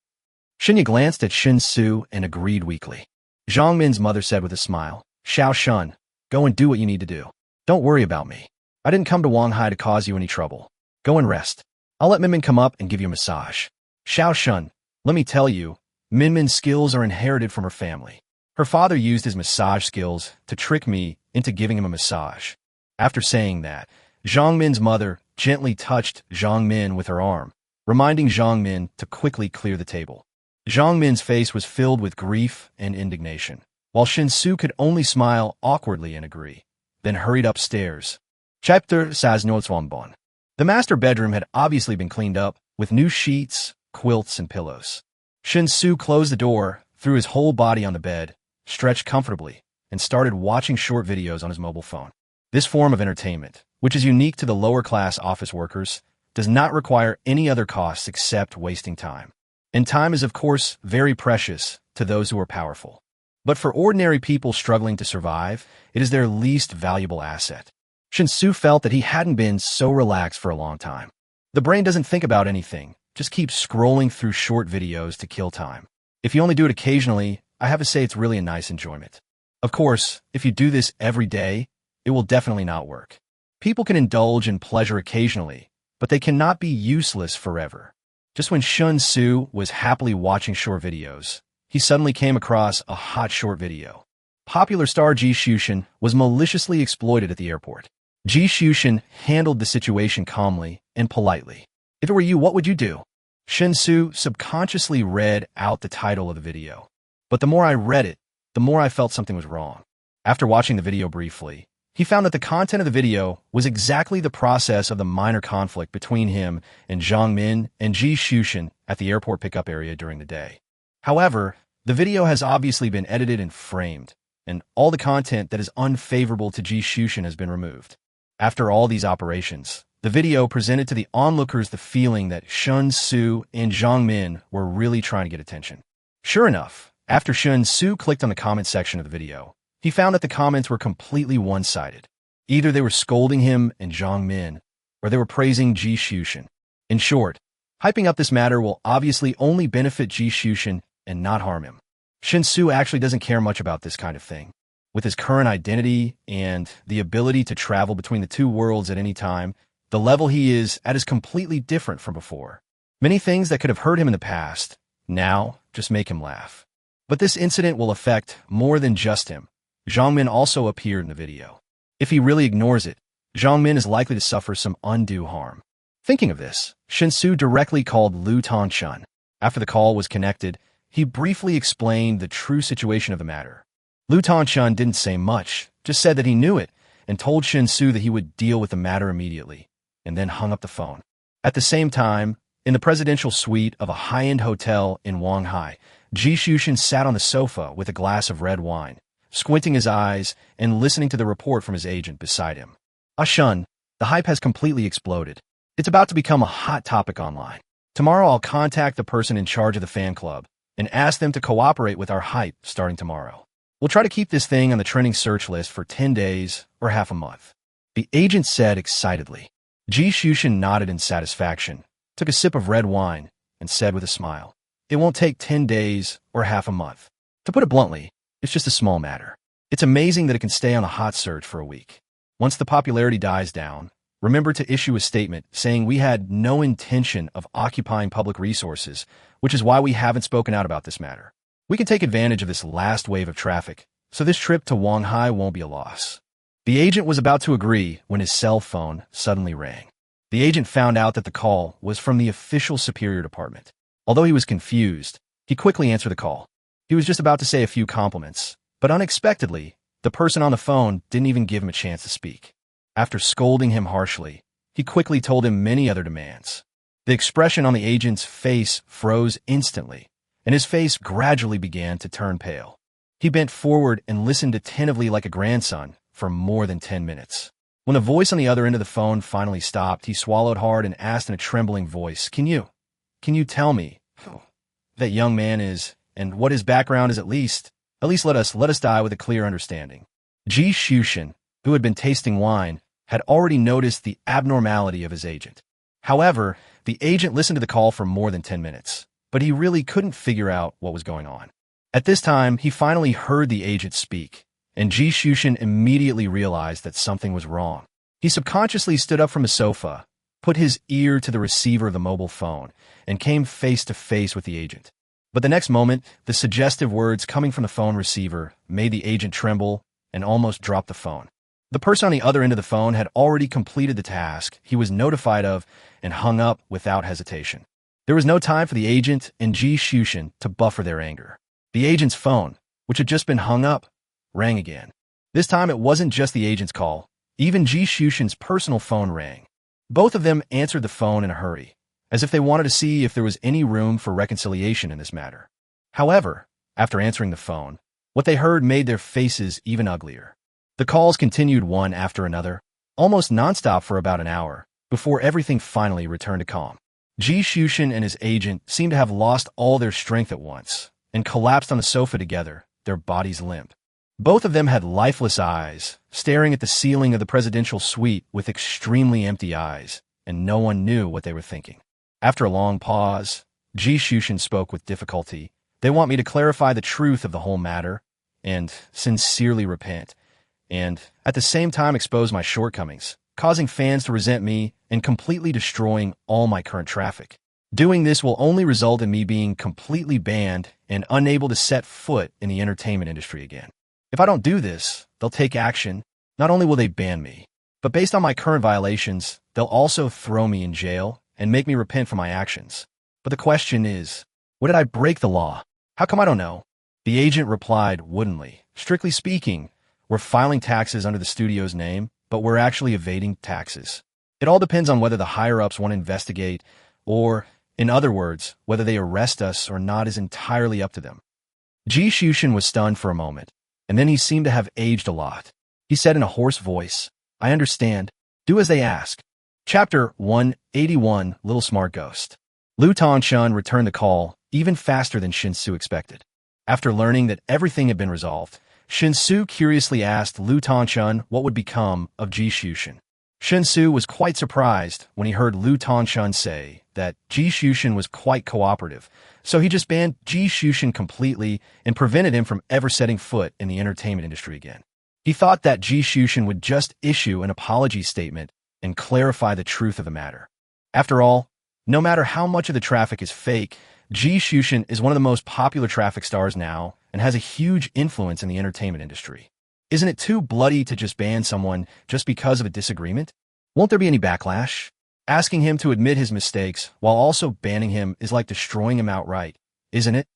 Xinye glanced at Shen Xu and agreed weakly. Zhang Min's mother said with a smile, Xiao Shun, go and do what you need to do. Don't worry about me. I didn't come to Wang Hai to cause you any trouble. Go and rest. I'll let Minmin come up and give you a massage. Xiao Shun, let me tell you, Minmin's skills are inherited from her family. Her father used his massage skills to trick me into giving him a massage. After saying that, Zhang Min's mother gently touched Zhang Min with her arm, reminding Zhang Min to quickly clear the table. Zhang Min's face was filled with grief and indignation, while Shen Xu could only smile awkwardly and agree, then hurried upstairs. Chapter 6. The master bedroom had obviously been cleaned up, with new sheets, quilts, and pillows. Shen Xu closed the door, threw his whole body on the bed, stretched comfortably, and started watching short videos on his mobile phone. This form of entertainment, which is unique to the lower-class office workers, does not require any other costs except wasting time. And time is, of course, very precious to those who are powerful. But for ordinary people struggling to survive, it is their least valuable asset. Shen Xu felt that he hadn't been so relaxed for a long time. The brain doesn't think about anything, just keeps scrolling through short videos to kill time. If you only do it occasionally, I have to say it's really a nice enjoyment. Of course, if you do this every day, it will definitely not work. People can indulge in pleasure occasionally, but they cannot be useless forever. Just when Shen Xu was happily watching short videos, he suddenly came across a hot short video. Popular star Ji Shushan was maliciously exploited at the airport. Ji Shushan handled the situation calmly and politely. If it were you, what would you do? Shen Xu subconsciously read out the title of the video. But the more I read it, the more I felt something was wrong. After watching the video briefly, he found that the content of the video was exactly the process of the minor conflict between him and Zhang Min and Ji Shushan at the airport pickup area during the day. However, the video has obviously been edited and framed, and all the content that is unfavorable to Ji Shushan has been removed. After all these operations, the video presented to the onlookers the feeling that Shen Xu and Zhang Min were really trying to get attention. Sure enough, after Shen Xu clicked on the comment section of the video, he found that the comments were completely one-sided. Either they were scolding him and Zhang Min, or they were praising Ji Shushan. In short, hyping up this matter will obviously only benefit Ji Shushan and not harm him. Shen Xu actually doesn't care much about this kind of thing. With his current identity and the ability to travel between the two worlds at any time, the level he is at is completely different from before. Many things that could have hurt him in the past now just make him laugh. But this incident will affect more than just him. Zhang Min also appeared in the video. If he really ignores it, Zhang Min is likely to suffer some undue harm. Thinking of this, Shen Xu directly called Lu Tongchun. After the call was connected, he briefly explained the true situation of the matter. Lu Tongchun didn't say much, just said that he knew it, and told Shen Xu that he would deal with the matter immediately, and then hung up the phone. At the same time, in the presidential suite of a high-end hotel in Wang Hai, Ji Shushan sat on the sofa with a glass of red wine, squinting his eyes and listening to the report from his agent beside him. Shun, the hype has completely exploded. It's about to become a hot topic online. Tomorrow I'll contact the person in charge of the fan club and ask them to cooperate with our hype starting tomorrow. We'll try to keep this thing on the trending search list for 10 days or half a month. The agent said excitedly. Ji Shushan nodded in satisfaction, took a sip of red wine, and said with a smile, "It won't take 10 days or half a month. To put it bluntly, it's just a small matter. It's amazing that it can stay on the hot search for a week. Once the popularity dies down, remember to issue a statement saying we had no intention of occupying public resources, which is why we haven't spoken out about this matter. We can take advantage of this last wave of traffic, so this trip to Wang Hai won't be a loss." The agent was about to agree when his cell phone suddenly rang. The agent found out that the call was from the official superior department. Although he was confused, he quickly answered the call. He was just about to say a few compliments, but unexpectedly, the person on the phone didn't even give him a chance to speak. After scolding him harshly, he quickly told him many other demands. The expression on the agent's face froze instantly, and his face gradually began to turn pale. He bent forward and listened attentively like a grandson for more than 10 minutes. When the voice on the other end of the phone finally stopped, he swallowed hard and asked in a trembling voice, Can you tell me who that young man is and what his background is at least let us die with a clear understanding. Ji Shushin, who had been tasting wine, had already noticed the abnormality of his agent. However, the agent listened to the call for more than 10 minutes, but he really couldn't figure out what was going on. At this time, he finally heard the agent speak, and Ji Shushin immediately realized that something was wrong. He subconsciously stood up from his sofa, put his ear to the receiver of the mobile phone, and came face to face with the agent. But the next moment, the suggestive words coming from the phone receiver made the agent tremble and almost drop the phone. The person on the other end of the phone had already completed the task he was notified of and hung up without hesitation. There was no time for the agent and Ji Shushin to buffer their anger. The agent's phone, which had just been hung up, rang again. This time it wasn't just the agent's call. Even Ji Shushin's personal phone rang. Both of them answered the phone in a hurry, as if they wanted to see if there was any room for reconciliation in this matter. However, after answering the phone, what they heard made their faces even uglier. The calls continued one after another, almost nonstop for about an hour, before everything finally returned to calm. Ji Shushin and his agent seemed to have lost all their strength at once and collapsed on the sofa together, their bodies limp. Both of them had lifeless eyes, staring at the ceiling of the presidential suite with extremely empty eyes, and no one knew what they were thinking. After a long pause, Ji Shushin spoke with difficulty. They want me to clarify the truth of the whole matter and sincerely repent, and at the same time expose my shortcomings, causing fans to resent me and completely destroying all my current traffic. Doing this will only result in me being completely banned and unable to set foot in the entertainment industry again. If I don't do this, they'll take action. Not only will they ban me, but based on my current violations, they'll also throw me in jail and make me repent for my actions. But the question is, what did I break the law? How come I don't know? The agent replied woodenly, Strictly speaking, we're filing taxes under the studio's name, but we're actually evading taxes. It all depends on whether the higher-ups want to investigate, or, in other words, whether they arrest us or not is entirely up to them. Ji Shushin was stunned for a moment, and then he seemed to have aged a lot. He said in a hoarse voice, I understand. Do as they ask. Chapter 181, Little Smart Ghost. Lu Tongshun returned the call even faster than Shen Xu expected. After learning that everything had been resolved, Shen Xu curiously asked Lu Tongshun what would become of Ji Shushin. Shen Xu was quite surprised when he heard Lu Tongshun say that Ji Shushin was quite cooperative, so he just banned Ji Shushin completely and prevented him from ever setting foot in the entertainment industry again. He thought that Ji Shushin would just issue an apology statement and clarify the truth of the matter. After all, no matter how much of the traffic is fake, Ji Shushin is one of the most popular traffic stars now and has a huge influence in the entertainment industry. Isn't it too bloody to just ban someone just because of a disagreement? Won't there be any backlash? Asking him to admit his mistakes while also banning him is like destroying him outright, isn't it?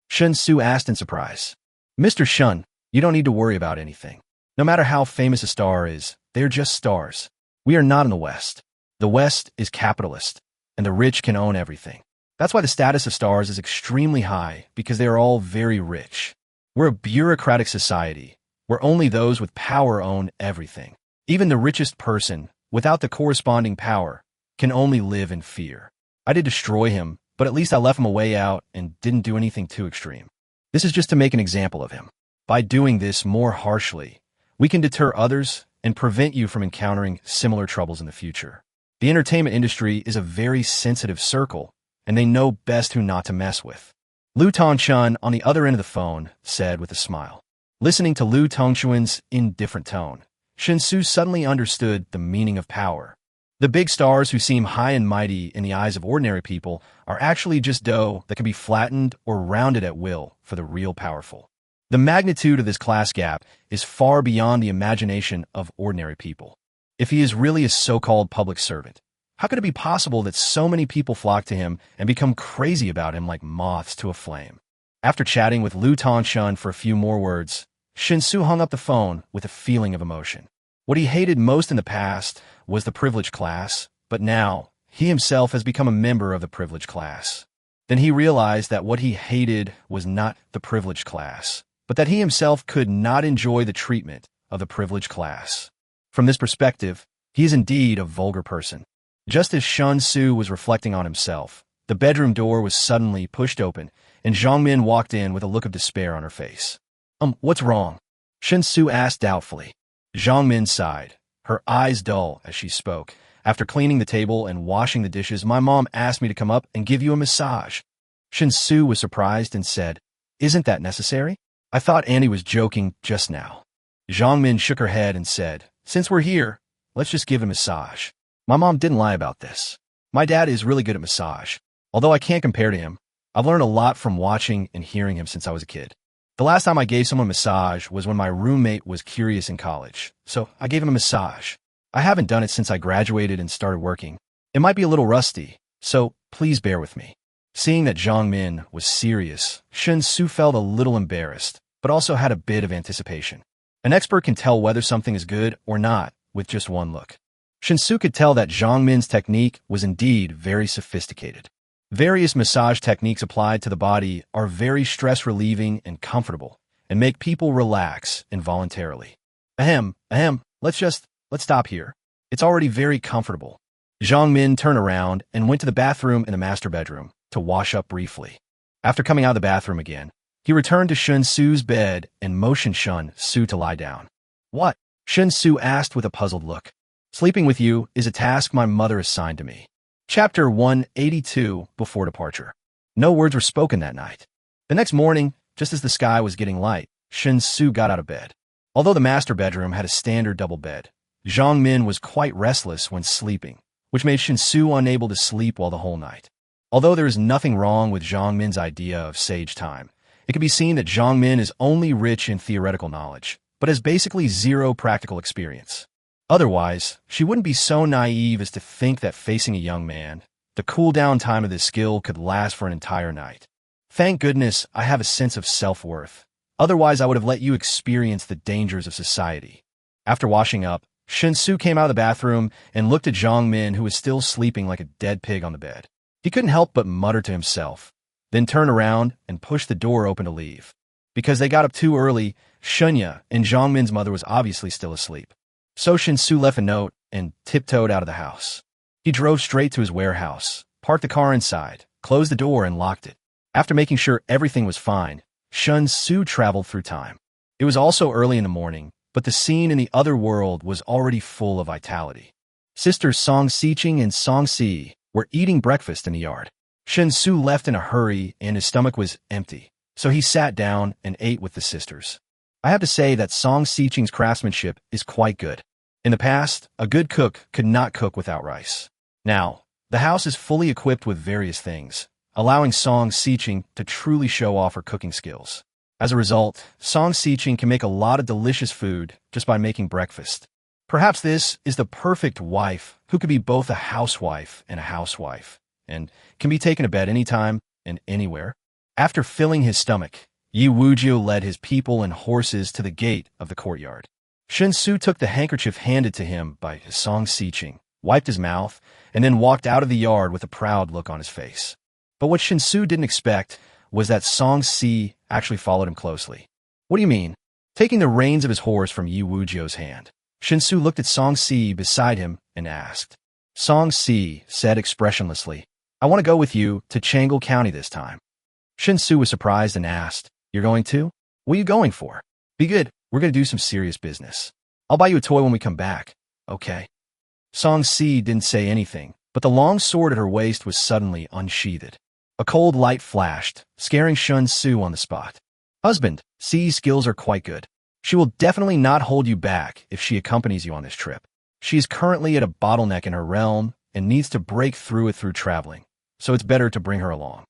Shen Xu asked in surprise. Mr. Shun, you don't need to worry about anything. No matter how famous a star is, they're just stars. We are not in the West. The West is capitalist, and the rich can own everything. That's why the status of stars is extremely high, because they are all very rich. We're a bureaucratic society, where only those with power own everything. Even the richest person, without the corresponding power, can only live in fear. I did destroy him, but at least I left him a way out and didn't do anything too extreme. This is just to make an example of him. By doing this more harshly, we can deter others and prevent you from encountering similar troubles in the future. The entertainment industry is a very sensitive circle, and they know best who not to mess with. Lu Tongshun, on the other end of the phone, said with a smile. Listening to Lu Tongshun's indifferent tone, Shen Xu suddenly understood the meaning of power. The big stars who seem high and mighty in the eyes of ordinary people are actually just dough that can be flattened or rounded at will for the real powerful. The magnitude of this class gap is far beyond the imagination of ordinary people. If he is really a so-called public servant, how could it be possible that so many people flock to him and become crazy about him like moths to a flame? After chatting with Lu Tongshun for a few more words, Shen Xu hung up the phone with a feeling of emotion. What he hated most in the past was the privileged class, but now he himself has become a member of the privileged class. Then he realized that what he hated was not the privileged class, but that he himself could not enjoy the treatment of the privileged class. From this perspective, he is indeed a vulgar person. Just as Shen Xu was reflecting on himself, the bedroom door was suddenly pushed open, and Zhang Min walked in with a look of despair on her face. What's wrong?" Shen Xu asked doubtfully. Zhang Min sighed, her eyes dull as she spoke. "After cleaning the table and washing the dishes, my mom asked me to come up and give you a massage." Shen Xu was surprised and said, "Isn't that necessary? I thought Annie was joking just now." Zhang Min shook her head and said, "Since we're here, let's just give a massage. My mom didn't lie about this. My dad is really good at massage. Although I can't compare to him, I've learned a lot from watching and hearing him since I was a kid. The last time I gave someone a massage was when my roommate was curious in college, so I gave him a massage. I haven't done it since I graduated and started working. It might be a little rusty, so please bear with me." Seeing that Zhang Min was serious, Shen Xu felt a little embarrassed, but also had a bit of anticipation. An expert can tell whether something is good or not with just one look. Shen Xu could tell that Zhang Min's technique was indeed very sophisticated. Various massage techniques applied to the body are very stress-relieving and comfortable, and make people relax involuntarily. Let's stop here. It's already very comfortable." Zhang Min turned around and went to the bathroom in the master bedroom to wash up briefly. After coming out of the bathroom again, he returned to Shen Xu's bed and motioned Shen Xu to lie down. "What?" Shen Xu asked with a puzzled look. "Sleeping with you is a task my mother assigned to me." Chapter 182, Before Departure. No words were spoken that night. The next morning, just as the sky was getting light, Shen Xu got out of bed. Although the master bedroom had a standard double bed, Zhang Min was quite restless when sleeping, which made Shen Xu unable to sleep well the whole night. Although there is nothing wrong with Zhang Min's idea of sage time, it can be seen that Zhang Min is only rich in theoretical knowledge, but has basically zero practical experience. Otherwise, she wouldn't be so naive as to think that facing a young man, the cool-down time of this skill could last for an entire night. "Thank goodness I have a sense of self-worth. Otherwise, I would have let you experience the dangers of society." After washing up, Shen Xu came out of the bathroom and looked at Zhang Min, who was still sleeping like a dead pig on the bed. He couldn't help but mutter to himself, then turned around and pushed the door open to leave. Because they got up too early, Shunya and Zhang Min's mother was obviously still asleep. So Shen Xu left a note and tiptoed out of the house. He drove straight to his warehouse, parked the car inside, closed the door, and locked it. After making sure everything was fine, Shen Xu traveled through time. It was also early in the morning, but the scene in the other world was already full of vitality. Sisters Song Siqing and Song Si were eating breakfast in the yard. Shen Xu left in a hurry and his stomach was empty, so he sat down and ate with the sisters. I have to say that Song Siqing's craftsmanship is quite good. In the past, a good cook could not cook without rice. Now, the house is fully equipped with various things, allowing Song Siqing to truly show off her cooking skills. As a result, Song Siqing can make a lot of delicious food just by making breakfast. Perhaps this is the perfect wife who could be both a housewife, and can be taken to bed anytime and anywhere. After filling his stomach, Yi Wuzhou led his people and horses to the gate of the courtyard. Shen Xu took the handkerchief handed to him by Song Siqing, wiped his mouth, and then walked out of the yard with a proud look on his face. But what Shen Xu didn't expect was that Song Si actually followed him closely. "What do you mean?" Taking the reins of his horse from Yi Wuzhou's hand, Shen Xu looked at Song Si beside him and asked. Song Si said expressionlessly, "I want to go with you to Changle County this time." Shen Xu was surprised and asked, "You're going to? What are you going for?" "Be good. We're going to do some serious business. I'll buy you a toy when we come back." "Okay." Song Si didn't say anything, but the long sword at her waist was suddenly unsheathed. A cold light flashed, scaring Shen Xu on the spot. "Husband, Si's skills are quite good. She will definitely not hold you back if she accompanies you on this trip. She is currently at a bottleneck in her realm and needs to break through it through traveling, so it's better to bring her along."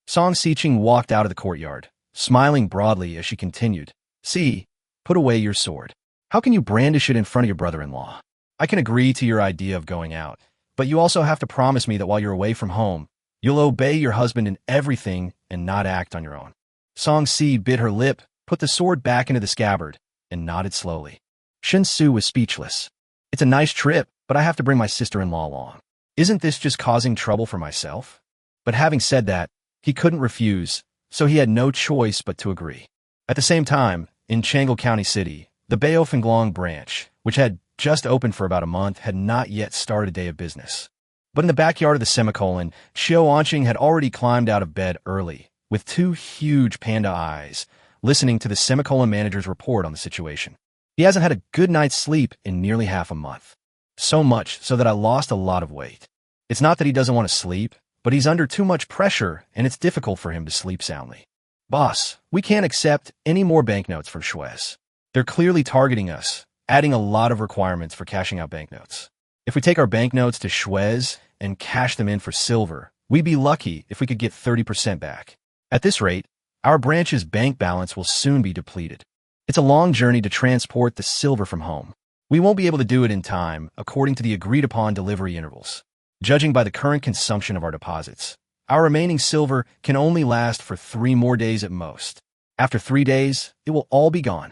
Song Siqing walked out of the courtyard, smiling broadly as she continued, "Si, put away your sword. How can you brandish it in front of your brother-in-law? I can agree to your idea of going out, but you also have to promise me that while you're away from home, you'll obey your husband in everything and not act on your own." Song Si bit her lip, put the sword back into the scabbard, and nodded slowly. Shen Xu was speechless. "It's a nice trip, but I have to bring my sister-in-law along. Isn't this just causing trouble for myself?" But having said that, he couldn't refuse, so he had no choice but to agree. At the same time, in Changle County City, the Baofenglong branch, which had just opened for about a month, had not yet started a day of business. But in the backyard of the semicolon, Xiao Anqing had already climbed out of bed early, with two huge panda eyes, listening to the semicolon manager's report on the situation. He hasn't had a good night's sleep in nearly half a month. So much so that I lost a lot of weight. It's not that he doesn't want to sleep, but he's under too much pressure and it's difficult for him to sleep soundly. Boss, we can't accept any more banknotes from Suez. They're clearly targeting us, adding a lot of requirements for cashing out banknotes. If we take our banknotes to Suez and cash them in for silver, we'd be lucky if we could get 30% back. At this rate, our branch's bank balance will soon be depleted. It's a long journey to transport the silver from home. We won't be able to do it in time, according to the agreed-upon delivery intervals. Judging by the current consumption of our deposits, our remaining silver can only last for 3 more days at most. After 3 days, it will all be gone.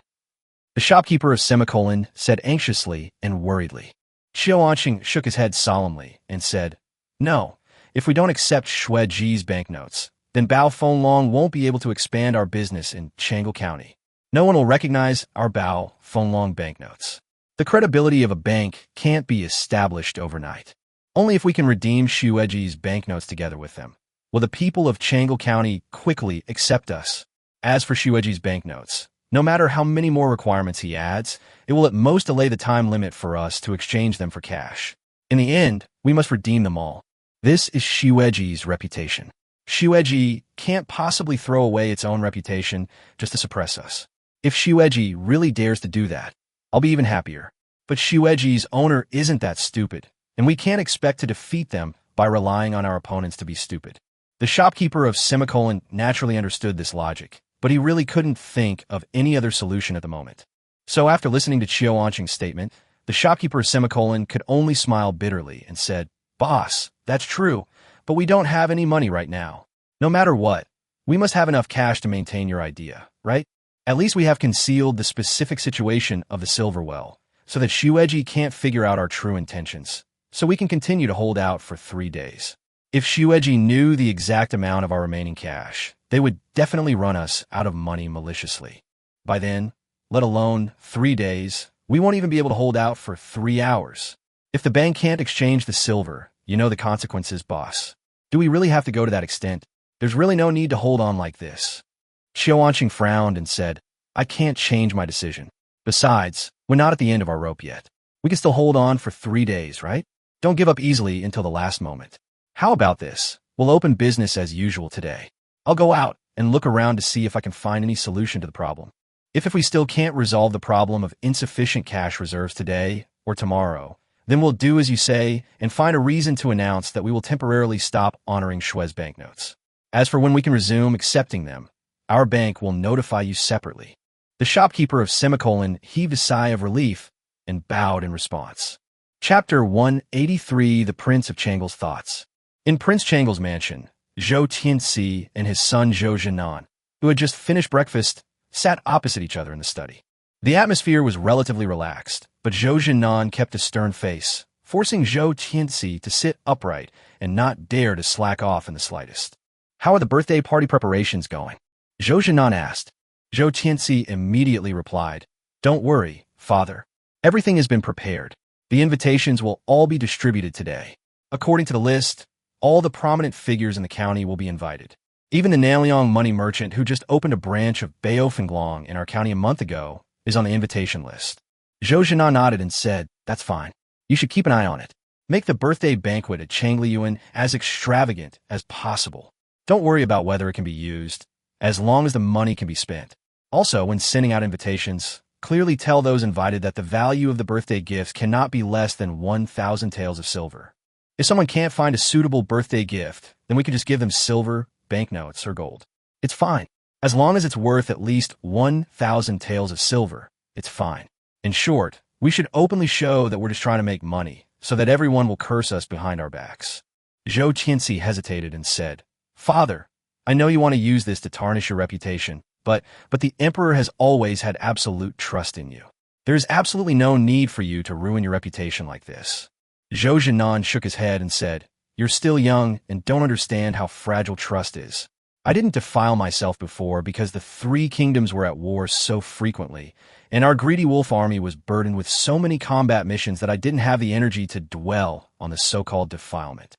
The shopkeeper of semicolon said anxiously and worriedly. Xiao Anqing shook his head solemnly and said, "No, if we don't accept Shueji's banknotes, then Bao Fenglong won't be able to expand our business in Changle County. No one will recognize our Bao Fenglong banknotes. The credibility of a bank can't be established overnight. Only if we can redeem Shueji's banknotes together with them will the people of Changle County quickly accept us. As for Shueji's banknotes, no matter how many more requirements he adds, it will at most delay the time limit for us to exchange them for cash. In the end, we must redeem them all. This is Shueji's reputation. Shueji can't possibly throw away its own reputation just to suppress us. If Shueji really dares to do that, I'll be even happier. But Shueji's owner isn't that stupid, and we can't expect to defeat them by relying on our opponents to be stupid." The shopkeeper of semicolon naturally understood this logic, but he really couldn't think of any other solution at the moment. So after listening to Xiao Anqing's statement, the shopkeeper of semicolon could only smile bitterly and said, "Boss, that's true, but we don't have any money right now. No matter what, we must have enough cash to maintain your idea, right? At least we have concealed the specific situation of the silver well, so that Shueji can't figure out our true intentions, so we can continue to hold out for 3 days. If Shueji knew the exact amount of our remaining cash, they would definitely run us out of money maliciously. By then, let alone 3 days, we won't even be able to hold out for 3 hours. If the bank can't exchange the silver, you know the consequences, boss. Do we really have to go to that extent? There's really no need to hold on like this." Xiao Anqing frowned and said, "I can't change my decision. Besides, we're not at the end of our rope yet. We can still hold on for 3 days, right? Don't give up easily until the last moment. How about this? We'll open business as usual today. I'll go out and look around to see if I can find any solution to the problem. If we still can't resolve the problem of insufficient cash reserves today or tomorrow, then we'll do as you say and find a reason to announce that we will temporarily stop honoring Shue's banknotes. As for when we can resume accepting them, our bank will notify you separately." The shopkeeper of semicolon heaved a sigh of relief and bowed in response. Chapter 183, The Prince of Changle's Thoughts. In Prince Changle's mansion, Zhou Tianxi and his son Zhou Zhenan, who had just finished breakfast, sat opposite each other in the study. The atmosphere was relatively relaxed, but Zhou Zhenan kept a stern face, forcing Zhou Tianxi to sit upright and not dare to slack off in the slightest. "How are the birthday party preparations going?" Zhou Zhenan asked. Zhou Tianxi immediately replied, "Don't worry, father. Everything has been prepared. The invitations will all be distributed today. According to the list, all the prominent figures in the county will be invited. Even the Naliang money merchant who just opened a branch of Bao Fenglong in our county a month ago is on the invitation list." Zhou Zhenan nodded and said, "That's fine. You should keep an eye on it. Make the birthday banquet at Changliyuan as extravagant as possible. Don't worry about whether it can be used, as long as the money can be spent. Also, when sending out invitations, clearly tell those invited that the value of the birthday gifts cannot be less than 1,000 taels of silver. If someone can't find a suitable birthday gift, then we can just give them silver, banknotes, or gold. It's fine. As long as it's worth at least 1,000 taels of silver, it's fine. In short, we should openly show that we're just trying to make money, so that everyone will curse us behind our backs." Zhou Tianxi hesitated and said, "Father, I know you want to use this to tarnish your reputation, but the emperor has always had absolute trust in you. There is absolutely no need for you to ruin your reputation like this." Zhou Zhenan shook his head and said, "You're still young and don't understand how fragile trust is. I didn't defile myself before because the three kingdoms were at war so frequently, and our greedy wolf army was burdened with so many combat missions that I didn't have the energy to dwell on the so-called defilement.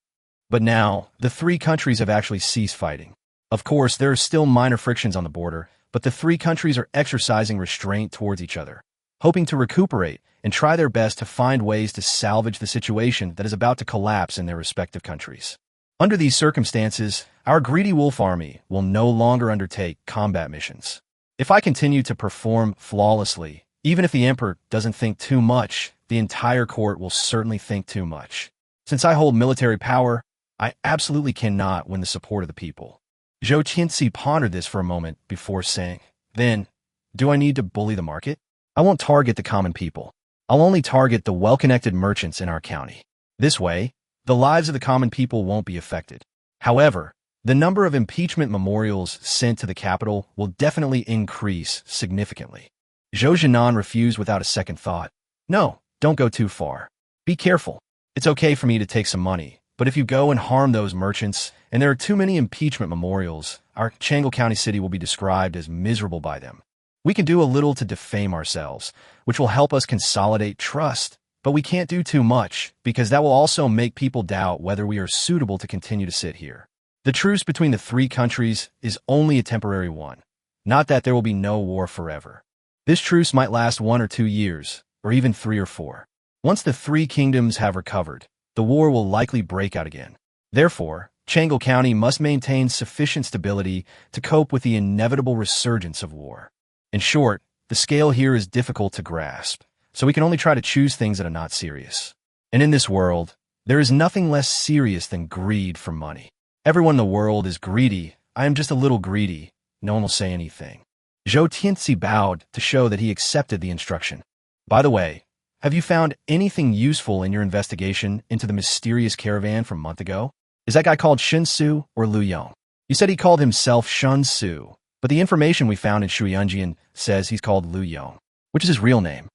But now, the three countries have actually ceased fighting. Of course, there are still minor frictions on the border, but the three countries are exercising restraint towards each other, hoping to recuperate and try their best to find ways to salvage the situation that is about to collapse in their respective countries. Under these circumstances, our greedy wolf army will no longer undertake combat missions. If I continue to perform flawlessly, even if the emperor doesn't think too much, the entire court will certainly think too much. Since I hold military power, I absolutely cannot win the support of the people. Zhou Qianxi pondered this for a moment before saying, "Then, do I need to bully the market? I won't target the common people. I'll only target the well-connected merchants in our county. This way, the lives of the common people won't be affected. However, the number of impeachment memorials sent to the capital will definitely increase significantly." Zhou Jinan refused without a second thought. "No, don't go too far. Be careful. It's okay for me to take some money, but if you go and harm those merchants, and there are too many impeachment memorials, our Chang'an County city will be described as miserable by them. We can do a little to defame ourselves, which will help us consolidate trust, but we can't do too much, because that will also make people doubt whether we are suitable to continue to sit here. The truce between the three countries is only a temporary one, not that there will be no war forever. This truce might last 1 or 2 years, or even 3 or 4. Once the three kingdoms have recovered, the war will likely break out again. Therefore, Chang'an County must maintain sufficient stability to cope with the inevitable resurgence of war. In short, the scale here is difficult to grasp, so we can only try to choose things that are not serious. And in this world, there is nothing less serious than greed for money. Everyone in the world is greedy. I am just a little greedy. No one will say anything." Zhou Qianxi bowed to show that he accepted the instruction. "By the way, have you found anything useful in your investigation into the mysterious caravan from a month ago? Is that guy called Shen Xu or Lu Yong? You said he called himself Shen Xu, but the information we found in Shuyunjian says he's called Lu Yong, which is his real name."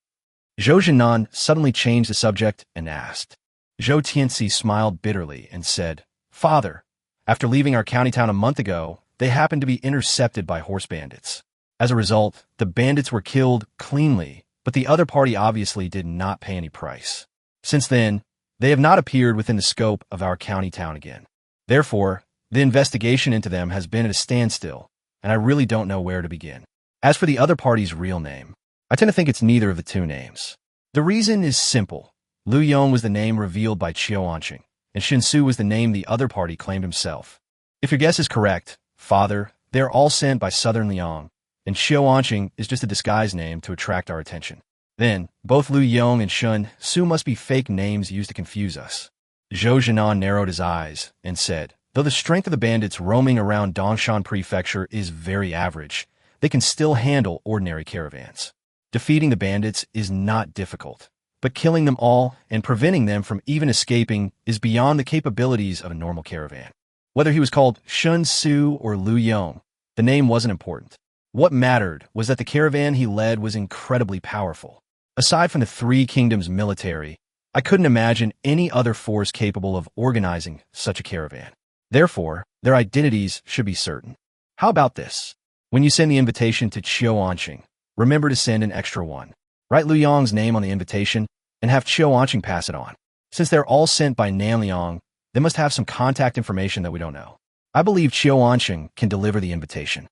Zhou Jinan suddenly changed the subject and asked. Zhou Qianxi smiled bitterly and said, "Father, after leaving our county town a month ago, they happened to be intercepted by horse bandits. As a result, the bandits were killed cleanly, but the other party obviously did not pay any price. Since then, they have not appeared within the scope of our county town again. Therefore, the investigation into them has been at a standstill, and I really don't know where to begin. As for the other party's real name, I tend to think it's neither of the two names. The reason is simple. Lu Yong was the name revealed by Qiu Anqing, and Shen Xu was the name the other party claimed himself. If your guess is correct, Father, they are all sent by Southern Liang, and Qiu Anqing is just a disguise name to attract our attention. Then, both Lu Yong and Shen Xu must be fake names used to confuse us." Zhou Jinan narrowed his eyes and said, "Though the strength of the bandits roaming around Dongshan Prefecture is very average, they can still handle ordinary caravans. Defeating the bandits is not difficult, but killing them all and preventing them from even escaping is beyond the capabilities of a normal caravan." Whether he was called Shen Xu or Lu Yong, the name wasn't important. What mattered was that the caravan he led was incredibly powerful. Aside from the three kingdoms' military, I couldn't imagine any other force capable of organizing such a caravan. Therefore, their identities should be certain. How about this? When you send the invitation to Qiu Anqing, remember to send an extra one. Write Lu Yong's name on the invitation and have Qiu Anqing pass it on. Since they're all sent by Nanliang, they must have some contact information that we don't know. I believe Qiu Anqing can deliver the invitation."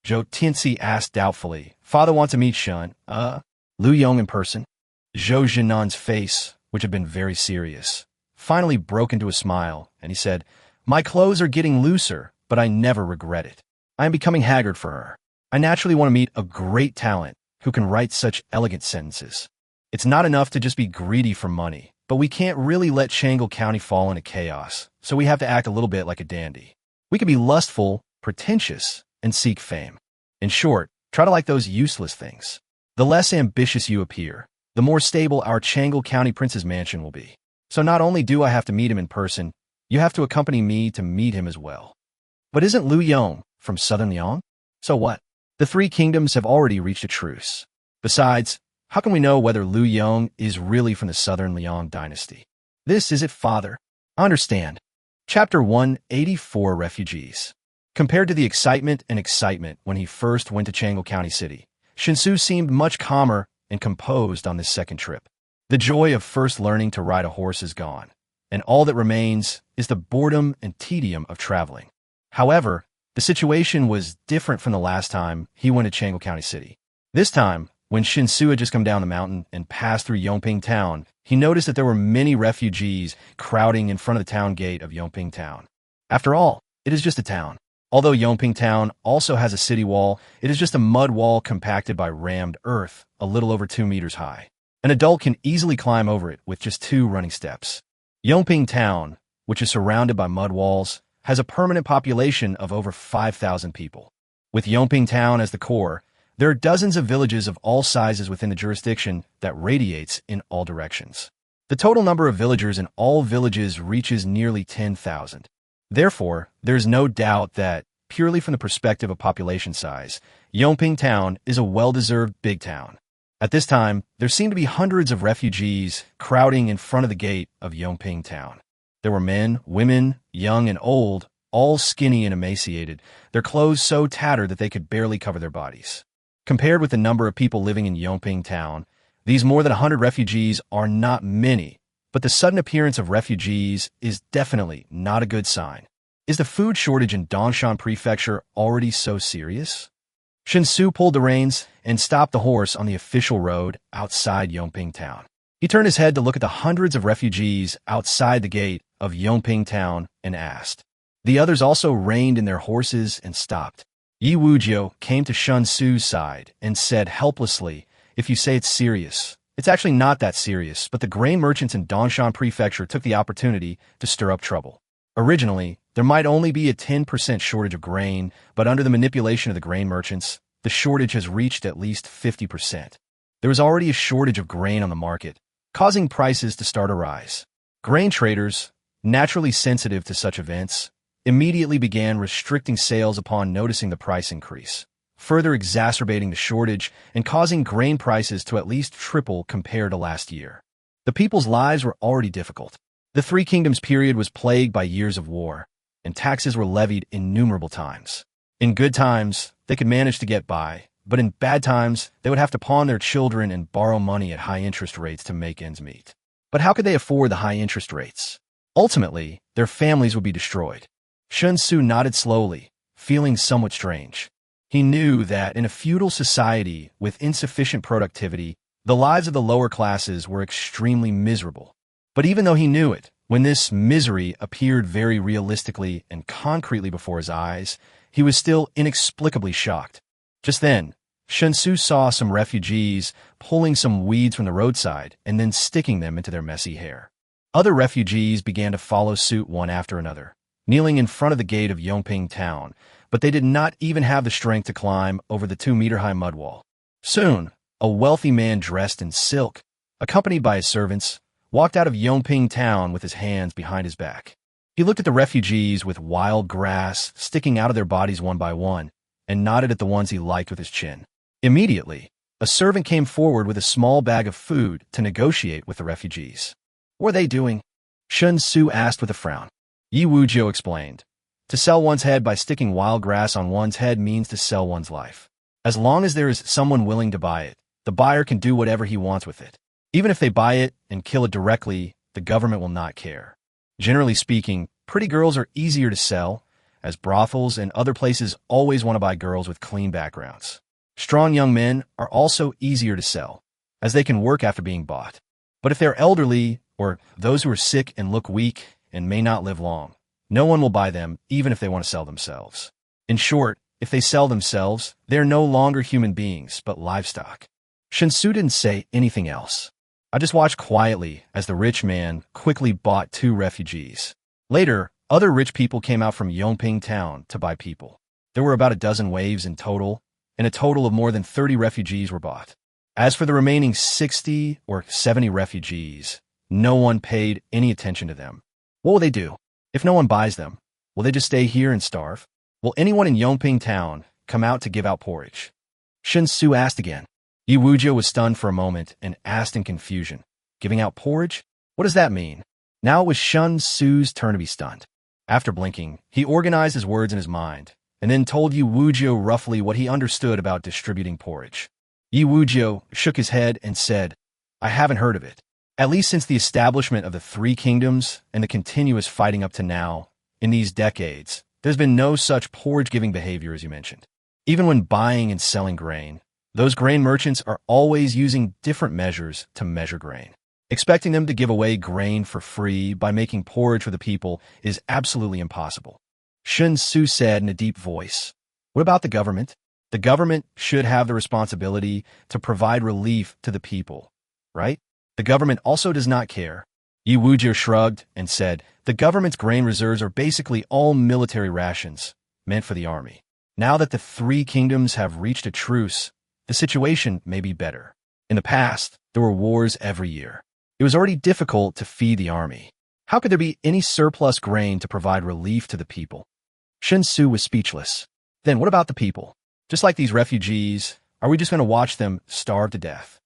Zhou Qianxi asked doubtfully, "Father wants to meet Lu Yong in person?" Zhou Jinan's face, which had been very serious, finally broke into a smile, and he said, "My clothes are getting looser, but I never regret it. I am becoming haggard for her. I naturally want to meet a great talent who can write such elegant sentences. It's not enough to just be greedy for money, but we can't really let Chang'an County fall into chaos, so we have to act a little bit like a dandy. We can be lustful, pretentious, and seek fame. In short, try to like those useless things. The less ambitious you appear, the more stable our Chang'an County Prince's mansion will be. So not only do I have to meet him in person, you have to accompany me to meet him as well." "But isn't Lu Yong from Southern Liang?" "So what? The three kingdoms have already reached a truce. Besides, how can we know whether Lu Yong is really from the Southern Liang dynasty?" "This is it, Father. I understand." Chapter 184 Refugees. Compared to the excitement when he first went to Changle County City, Shen Xu seemed much calmer and composed on this second trip. The joy of first learning to ride a horse is gone, and all that remains is the boredom and tedium of traveling. However, the situation was different from the last time he went to Changle County City. This time, when Shen Xu had just come down the mountain and passed through Yongping Town, he noticed that there were many refugees crowding in front of the town gate of Yongping Town. After all, it is just a town. Although Yongping Town also has a city wall, it is just a mud wall compacted by rammed earth, a little over 2 meters high. An adult can easily climb over it with just 2 running steps. Yongping Town, which is surrounded by mud walls, has a permanent population of over 5,000 people. With Yongping Town as the core, there are dozens of villages of all sizes within the jurisdiction that radiates in all directions. The total number of villagers in all villages reaches nearly 10,000. Therefore, there is no doubt that, purely from the perspective of population size, Yongping Town is a well-deserved big town. At this time, there seemed to be hundreds of refugees crowding in front of the gate of Yongping Town. There were men, women, young and old, all skinny and emaciated, their clothes so tattered that they could barely cover their bodies. Compared with the number of people living in Yongping Town, these more than 100 refugees are not many, but the sudden appearance of refugees is definitely not a good sign. Is the food shortage in Dongshan Prefecture already so serious? Shen Xu pulled the reins and stopped the horse on the official road outside Yongping Town. He turned his head to look at the hundreds of refugees outside the gate of Yongping Town and asked. The others also reined in their horses and stopped. Yi Wujiu came to Shen Xu's side and said helplessly, "If you say it's serious, it's actually not that serious, but the grain merchants in Dongshan Prefecture took the opportunity to stir up trouble. Originally, there might only be a 10% shortage of grain, but under the manipulation of the grain merchants, the shortage has reached at least 50%. There is already a shortage of grain on the market, causing prices to start to rise. Grain traders, naturally sensitive to such events, immediately began restricting sales upon noticing the price increase, further exacerbating the shortage and causing grain prices to at least triple compared to last year. The people's lives were already difficult. The Three Kingdoms period was plagued by years of war, and taxes were levied innumerable times. In good times, they could manage to get by, but in bad times, they would have to pawn their children and borrow money at high interest rates to make ends meet. But how could they afford the high interest rates? Ultimately, their families would be destroyed. Shen Xu nodded slowly, feeling somewhat strange. He knew that in a feudal society with insufficient productivity, the lives of the lower classes were extremely miserable. But even though he knew it, when this misery appeared very realistically and concretely before his eyes, he was still inexplicably shocked. Just then, Shen Xu saw some refugees pulling some weeds from the roadside and then sticking them into their messy hair. Other refugees began to follow suit one after another, kneeling in front of the gate of Yongping Town, but they did not even have the strength to climb over the 2-meter-high mud wall. Soon, a wealthy man dressed in silk, accompanied by his servants, walked out of Yongping Town with his hands behind his back. He looked at the refugees with wild grass sticking out of their bodies one by one, and nodded at the ones he liked with his chin. Immediately, a servant came forward with a small bag of food to negotiate with the refugees. "What are they doing?" Shen Xu asked with a frown. Yi Wujiu explained. To sell one's head by sticking wild grass on one's head means to sell one's life. As long as there is someone willing to buy it, the buyer can do whatever he wants with it. Even if they buy it and kill it directly, the government will not care. Generally speaking, pretty girls are easier to sell, as brothels and other places always want to buy girls with clean backgrounds. Strong young men are also easier to sell, as they can work after being bought. But if they're elderly, or those who are sick and look weak and may not live long, no one will buy them even if they want to sell themselves. In short, if they sell themselves, they are no longer human beings, but livestock. Shen Xu didn't say anything else. I just watched quietly as the rich man quickly bought 2 refugees. Later, other rich people came out from Yongping Town to buy people. There were about a dozen waves in total, and a total of more than 30 refugees were bought. As for the remaining 60 or 70 refugees, no one paid any attention to them. What will they do? If no one buys them, will they just stay here and starve? Will anyone in Yongping Town come out to give out porridge? Shen Xu asked again. Yi Wujiu was stunned for a moment and asked in confusion, "Giving out porridge? What does that mean?" Now it was Shen Xu's turn to be stunned. After blinking, he organized his words in his mind and then told Yu Wuzhou roughly what he understood about distributing porridge. Yu Wuzhou shook his head and said, I haven't heard of it. At least since the establishment of the Three Kingdoms and the continuous fighting up to now, in these decades, there's been no such porridge-giving behavior as you mentioned. Even when buying and selling grain, those grain merchants are always using different measures to measure grain. Expecting them to give away grain for free by making porridge for the people is absolutely impossible. Shen Xu said in a deep voice, What about the government? The government should have the responsibility to provide relief to the people, right? The government also does not care. Yu Wuzhou shrugged and said, The government's grain reserves are basically all military rations, meant for the army. Now that the Three Kingdoms have reached a truce, the situation may be better. In the past, there were wars every year. It was already difficult to feed the army. How could there be any surplus grain to provide relief to the people? Shen Xu was speechless. Then what about the people? Just like these refugees, are we just going to watch them starve to death?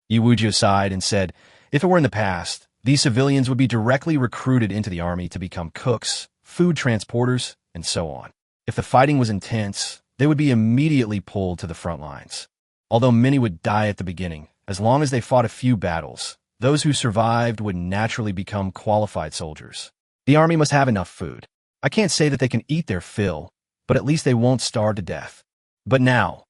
Yu Wuzhou sighed and said, If it were in the past, these civilians would be directly recruited into the army to become cooks, food transporters, and so on. If the fighting was intense, they would be immediately pulled to the front lines. Although many would die at the beginning, as long as they fought a few battles, those who survived would naturally become qualified soldiers. The army must have enough food. I can't say that they can eat their fill, but at least they won't starve to death. But now,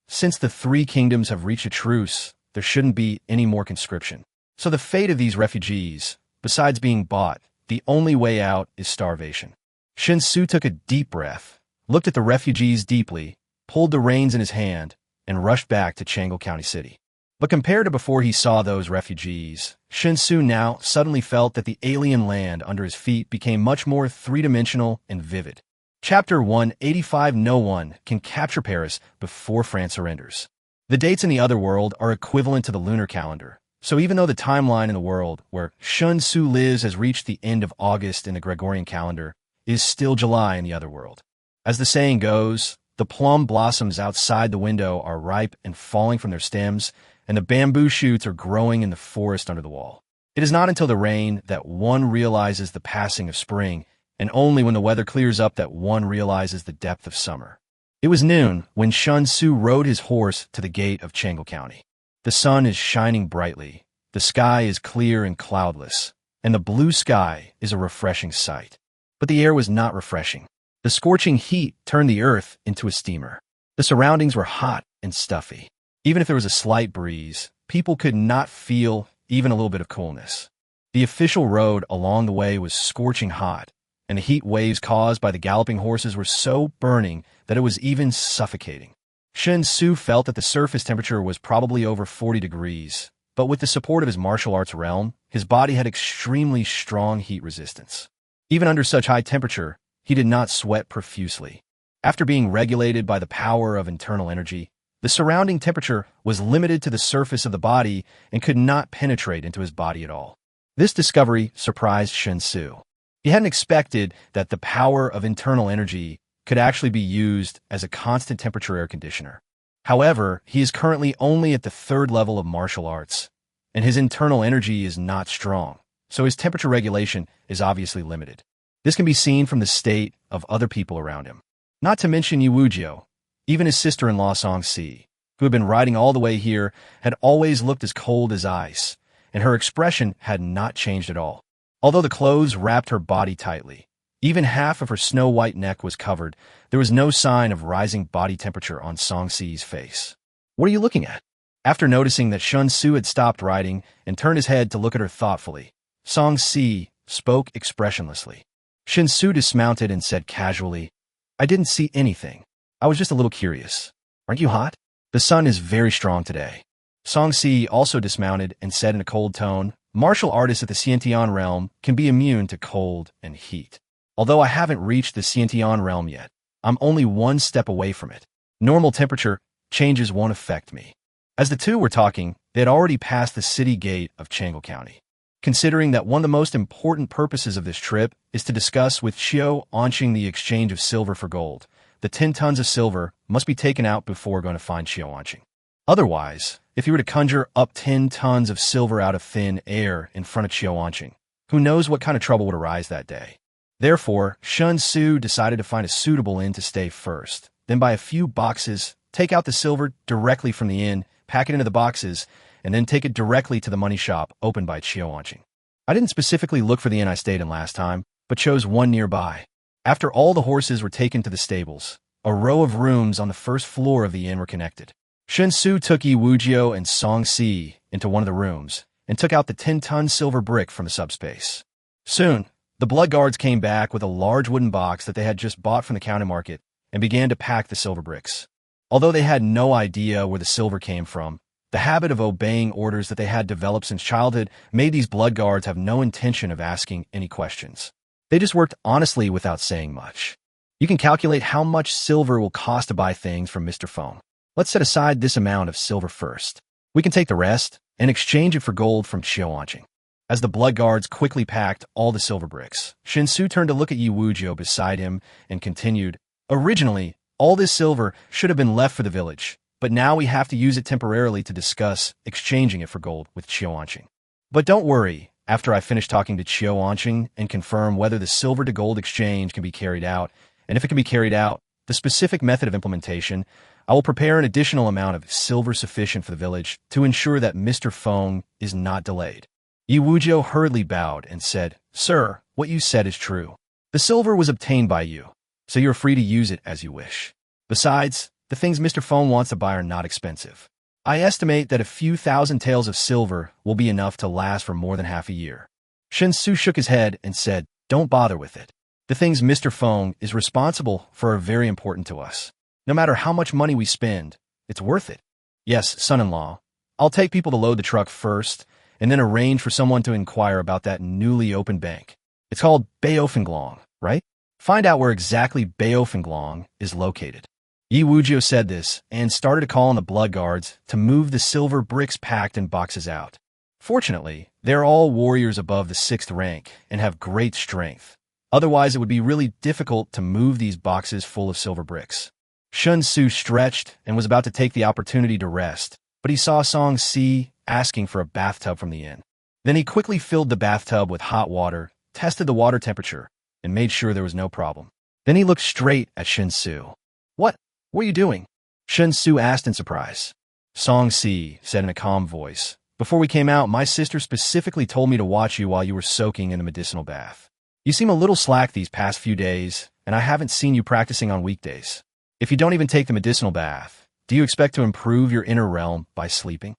since the Three Kingdoms have reached a truce, there shouldn't be any more conscription. So the fate of these refugees, besides being bought, the only way out is starvation. Shen Xu took a deep breath, looked at the refugees deeply, pulled the reins in his hand, and rushed back to Chang'an County City. But compared to before he saw those refugees, Shen Xu now suddenly felt that the alien land under his feet became much more three-dimensional and vivid. Chapter 185 No one can capture Paris before France surrenders. The dates in the other world are equivalent to the lunar calendar, so even though the timeline in the world where Shen Xu lives has reached the end of August in the Gregorian calendar, it is still July in the other world. As the saying goes, the plum blossoms outside the window are ripe and falling from their stems, and the bamboo shoots are growing in the forest under the wall. It is not until the rain that one realizes the passing of spring, and only when the weather clears up that one realizes the depth of summer. It was noon when Shen Xu rode his horse to the gate of Chang'an County. The sun is shining brightly, the sky is clear and cloudless, and the blue sky is a refreshing sight. But the air was not refreshing. The scorching heat turned the earth into a steamer. The surroundings were hot and stuffy. Even if there was a slight breeze, people could not feel even a little bit of coolness. The official road along the way was scorching hot, and the heat waves caused by the galloping horses were so burning that it was even suffocating. Shen Xu felt that the surface temperature was probably over 40 degrees, but with the support of his martial arts realm, his body had extremely strong heat resistance. Even under such high temperature, he did not sweat profusely. After being regulated by the power of internal energy, the surrounding temperature was limited to the surface of the body and could not penetrate into his body at all. This discovery surprised Shen Xu. He hadn't expected that the power of internal energy could actually be used as a constant temperature air conditioner. However, he is currently only at the 3rd level of martial arts, and his internal energy is not strong, so his temperature regulation is obviously limited. This can be seen from the state of other people around him. Not to mention Yu Wuzhou. Even his sister-in-law Song Si, who had been riding all the way here, had always looked as cold as ice, and her expression had not changed at all. Although the clothes wrapped her body tightly, even half of her snow-white neck was covered, there was no sign of rising body temperature on Song Si's face. What are you looking at? After noticing that Shen Xu had stopped riding and turned his head to look at her thoughtfully, Song Si spoke expressionlessly. Shen Xu dismounted and said casually, I didn't see anything. I was just a little curious. Aren't you hot? The sun is very strong today. Song Si also dismounted and said in a cold tone, Martial artists at the Xiantian realm can be immune to cold and heat. Although I haven't reached the Xiantian realm yet, I'm only one step away from it. Normal temperature changes won't affect me. As the two were talking, they had already passed the city gate of Chang'an County. Considering that one of the most important purposes of this trip is to discuss with Xiao Anqing the exchange of silver for gold, the 10 tons of silver must be taken out before going to find Xiao Anqing. Otherwise, if you were to conjure up 10 tons of silver out of thin air in front of Xiao Anqing, who knows what kind of trouble would arise that day. Therefore, Shen Xu decided to find a suitable inn to stay first, then buy a few boxes, take out the silver directly from the inn, pack it into the boxes, and then take it directly to the money shop opened by Qiuanqing. I didn't specifically look for the inn I stayed in last time, but chose one nearby. After all the horses were taken to the stables, a row of rooms on the first floor of the inn were connected. Shen Xu took Yi Wujiu and Song Si into one of the rooms and took out the 10-ton silver brick from the subspace. Soon, the blood guards came back with a large wooden box that they had just bought from the county market and began to pack the silver bricks. Although they had no idea where the silver came from, the habit of obeying orders that they had developed since childhood made these blood guards have no intention of asking any questions. They just worked honestly without saying much. You can calculate how much silver will cost to buy things from Mr. Feng. Let's set aside this amount of silver first. We can take the rest and exchange it for gold from Qiuanqing. As the blood guards quickly packed all the silver bricks, Shen Xu turned to look at Yi Wujiu beside him and continued, "Originally, all this silver should have been left for the village, but now we have to use it temporarily to discuss exchanging it for gold with Qiuanqing. But don't worry, after I finish talking to Qiuanqing and confirm whether the silver to gold exchange can be carried out, and if it can be carried out, the specific method of implementation, I will prepare an additional amount of silver sufficient for the village to ensure that Mr. Feng is not delayed." Yi Wujiu hurriedly bowed and said, "Sir, what you said is true. The silver was obtained by you, so you're free to use it as you wish. Besides, the things Mr. Feng wants to buy are not expensive. I estimate that a few thousand taels of silver will be enough to last for more than half a year." Shen Xu shook his head and said, "Don't bother with it. The things Mr. Feng is responsible for are very important to us. No matter how much money we spend, it's worth it. Yes, son-in-law, I'll take people to load the truck first, and then arrange for someone to inquire about that newly opened bank. It's called Baofenglong, right? Find out where exactly Baofenglong is located." Yi Wujiu said this and started to call on the blood guards to move the silver bricks packed in boxes out. Fortunately, they're all warriors above the 6th rank and have great strength. Otherwise, it would be really difficult to move these boxes full of silver bricks. Shen Xu stretched and was about to take the opportunity to rest, but he saw Song Si asking for a bathtub from the inn. Then he quickly filled the bathtub with hot water, tested the water temperature, and made sure there was no problem. Then he looked straight at Shen Xu. What are you doing?" Shen Xu asked in surprise. Song Si said in a calm voice, "Before we came out, my sister specifically told me to watch you while you were soaking in the medicinal bath. You seem a little slack these past few days, and I haven't seen you practicing on weekdays. If you don't even take the medicinal bath, do you expect to improve your inner realm by sleeping?"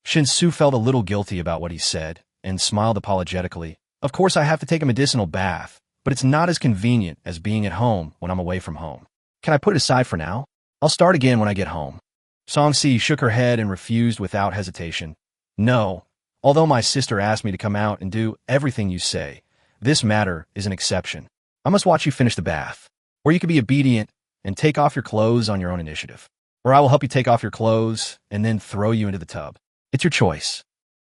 Shen Xu felt a little guilty about what he said and smiled apologetically. "Of course I have to take a medicinal bath, but it's not as convenient as being at home when I'm away from home. Can I put it aside for now? I'll start again when I get home." Song Si shook her head and refused without hesitation. "No, although my sister asked me to come out and do everything you say, this matter is an exception. I must watch you finish the bath. Or you can be obedient and take off your clothes on your own initiative. Or I will help you take off your clothes and then throw you into the tub. It's your choice."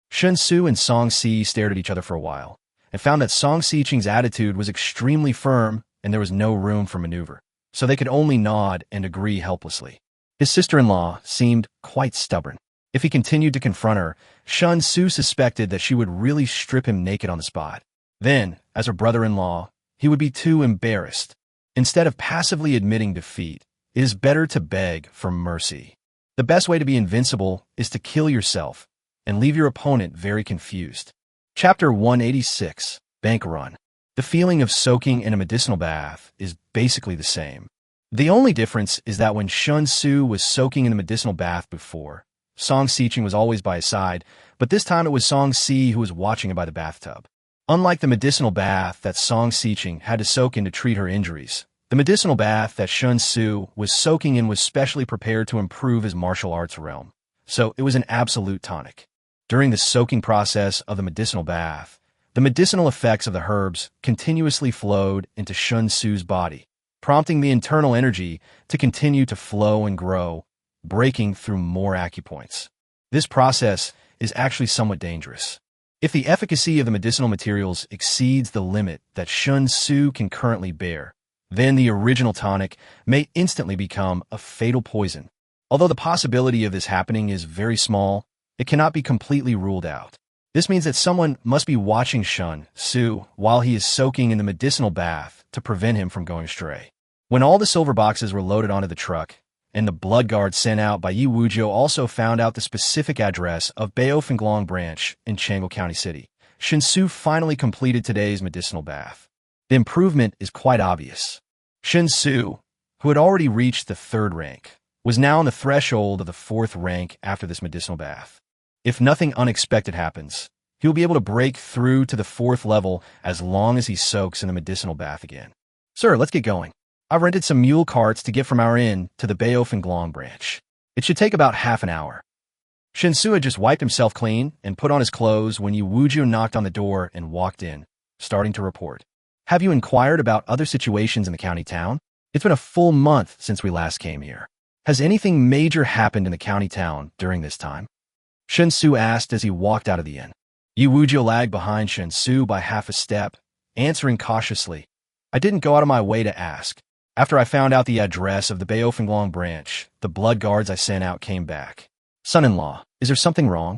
Shen Xu and Song Si stared at each other for a while and found that Song Si-ching's attitude was extremely firm and there was no room for maneuver, so they could only nod and agree helplessly. His sister-in-law seemed quite stubborn. If he continued to confront her, Shen Xu suspected that she would really strip him naked on the spot. Then, as her brother-in-law, he would be too embarrassed. Instead of passively admitting defeat, it is better to beg for mercy. The best way to be invincible is to kill yourself and leave your opponent very confused. Chapter 186, Bank Run. The feeling of soaking in a medicinal bath is basically the same. The only difference is that when Shen Xu was soaking in the medicinal bath before, Song Si-ching was always by his side, but this time it was Song Si who was watching him by the bathtub. Unlike the medicinal bath that Song Si-ching had to soak in to treat her injuries, the medicinal bath that Shen Xu was soaking in was specially prepared to improve his martial arts realm, so it was an absolute tonic. During the soaking process of the medicinal bath, the medicinal effects of the herbs continuously flowed into Shen Xu's body, prompting the internal energy to continue to flow and grow, breaking through more acupoints. This process is actually somewhat dangerous. If the efficacy of the medicinal materials exceeds the limit that Shen Xu can currently bear, then the original tonic may instantly become a fatal poison. Although the possibility of this happening is very small, it cannot be completely ruled out. This means that someone must be watching Shen Xu while he is soaking in the medicinal bath to prevent him from going astray. When all the silver boxes were loaded onto the truck, and the blood guard sent out by Yi Wuzhou also found out the specific address of Baofenglong branch in Chang'an County City, Shen Xu finally completed today's medicinal bath. The improvement is quite obvious. Shen Xu, who had already reached the 3rd rank, was now on the threshold of the 4th rank after this medicinal bath. If nothing unexpected happens, he will be able to break through to the 4th level as long as he soaks in the medicinal bath again. Sir, let's get going. I've rented some mule carts to get from our inn to the Baofenglong branch. It should take about half an hour. Shen Xu had just wiped himself clean and put on his clothes when Yi Wuzhou knocked on the door and walked in, starting to report. Have you inquired about other situations in the county town? It's been a full month since we last came here. Has anything major happened in the county town during this time? Shen Xu asked as he walked out of the inn. Yi Wuzhou lagged behind Shen Xu by half a step, answering cautiously, I didn't go out of my way to ask. After I found out the address of the Baofenglong branch, the blood guards I sent out came back. Son-in-law, is there something wrong?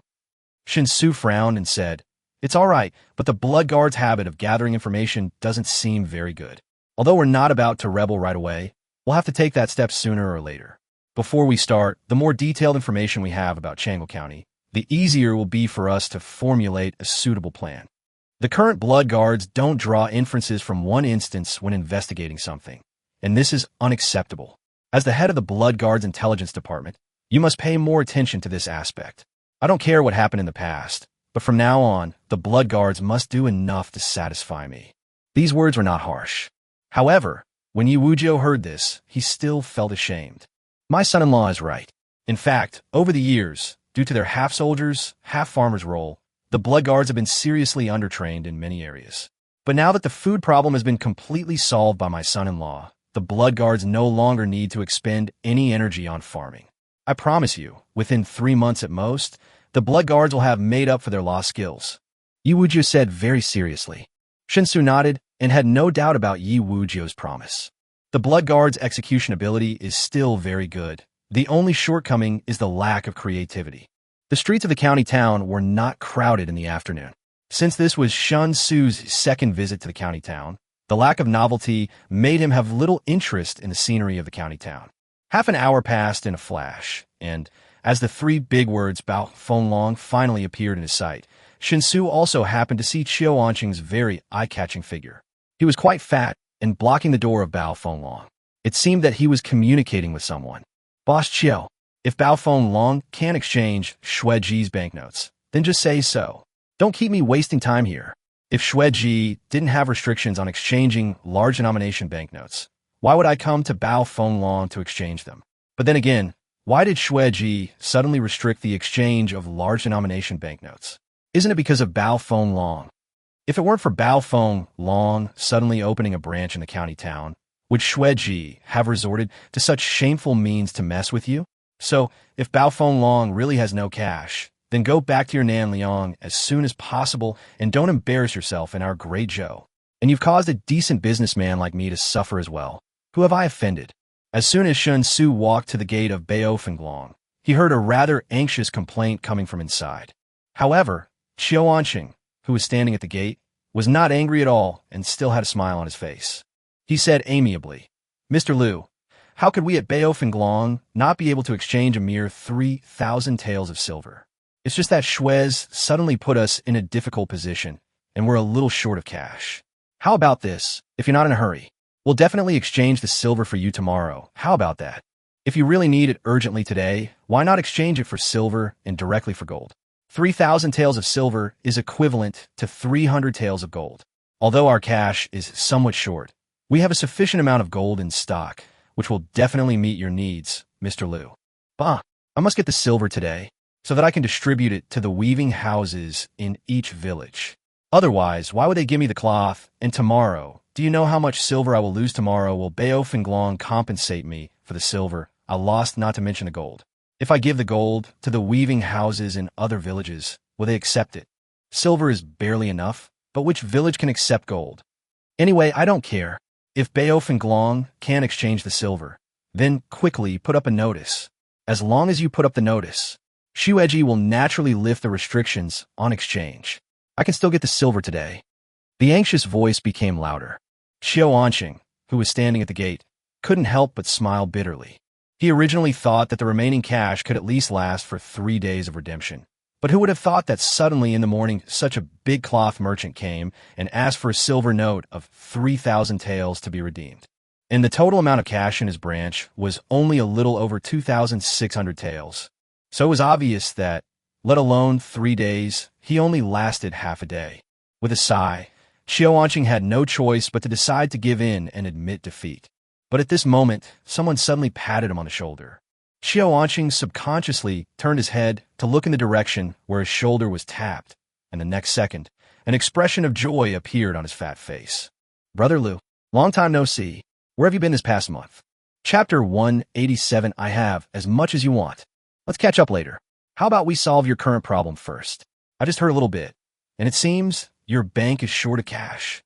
Shen Xu frowned and said, It's all right, but the blood guard's habit of gathering information doesn't seem very good. Although we're not about to rebel right away, we'll have to take that step sooner or later. Before we start, the more detailed information we have about Chang'an County, the easier it will be for us to formulate a suitable plan. The current blood guards don't draw inferences from one instance when investigating something, and this is unacceptable. As the head of the blood guards intelligence department, you must pay more attention to this aspect. I don't care what happened in the past, but from now on, the blood guards must do enough to satisfy me. These words were not harsh. However, when Yi Wuzhou heard this, he still felt ashamed. My son-in-law is right. In fact, over the years, due to their half-soldiers, half-farmers role, the blood guards have been seriously undertrained in many areas. But now that the food problem has been completely solved by my son-in-law, the blood guards no longer need to expend any energy on farming. I promise you, within 3 months at most, the blood guards will have made up for their lost skills. Yi Wuzhou said very seriously. Shen Xu nodded and had no doubt about Yi Wuzhou's promise. The blood guard's execution ability is still very good. The only shortcoming is the lack of creativity. The streets of the county town were not crowded in the afternoon. Since this was Shen Xu's 2nd visit to the county town, the lack of novelty made him have little interest in the scenery of the county town. Half an hour passed in a flash, and as the 3 big words Bao Fenglong finally appeared in his sight, Shen Xu also happened to see Qiu Anqing's very eye-catching figure. He was quite fat and blocking the door of Bao Fenglong. It seemed that he was communicating with someone. Boss Qiu, if Bao Fenglong can't exchange Shueji's banknotes, then just say so. Don't keep me wasting time here. If Shueji didn't have restrictions on exchanging large denomination banknotes, why would I come to Bao Fenglong to exchange them? But then again, why did Shueji suddenly restrict the exchange of large denomination banknotes? Isn't it because of Bao Fenglong? If it weren't for Bao Fenglong suddenly opening a branch in the county town, would Shueji have resorted to such shameful means to mess with you? So, if Bao Fenglong really has no cash, then go back to your Nan Liang as soon as possible and don't embarrass yourself in our great Zhou. And you've caused a decent businessman like me to suffer as well. Who have I offended? As soon as Shen Xu walked to the gate of Baofenglong, he heard a rather anxious complaint coming from inside. However, Qiu Anqing, who was standing at the gate, was not angry at all and still had a smile on his face. He said amiably, Mr. Liu, how could we at Baofenglong not be able to exchange a mere 3,000 taels of silver? It's just that Shuez suddenly put us in a difficult position, and we're a little short of cash. How about this, if you're not in a hurry? We'll definitely exchange the silver for you tomorrow. How about that? If you really need it urgently today, why not exchange it for silver and directly for gold? 3,000 taels of silver is equivalent to 300 taels of gold. Although our cash is somewhat short, we have a sufficient amount of gold in stock, which will definitely meet your needs, Mr. Liu. Bah, I must get the silver today, so that I can distribute it to the weaving houses in each village. Otherwise, why would they give me the cloth? And tomorrow, do you know how much silver I will lose tomorrow? Will Baofenglong compensate me for the silver I lost, not to mention the gold? If I give the gold to the weaving houses in other villages, will they accept it? Silver is barely enough, but which village can accept gold? Anyway, I don't care. If Baofenglong can't exchange the silver, then quickly put up a notice. As long as you put up the notice, Xu will naturally lift the restrictions on exchange. I can still get the silver today. The anxious voice became louder. Xiao Anqing, who was standing at the gate, couldn't help but smile bitterly. He originally thought that the remaining cash could at least last for 3 days of redemption. But who would have thought that suddenly in the morning such a big cloth merchant came and asked for a silver note of 3,000 taels to be redeemed. And the total amount of cash in his branch was only a little over 2,600 taels. So it was obvious that, let alone 3 days, he only lasted half a day. With a sigh, Xiao Anqing had no choice but to decide to give in and admit defeat. But at this moment, someone suddenly patted him on the shoulder. Xiao Anqing subconsciously turned his head to look in the direction where his shoulder was tapped, and the next second, an expression of joy appeared on his fat face. Brother Liu, long time no see. Where have you been this past month? Chapter 187. I have as much as you want. Let's catch up later. How about we solve your current problem first? I just heard a little bit, and it seems your bank is short of cash.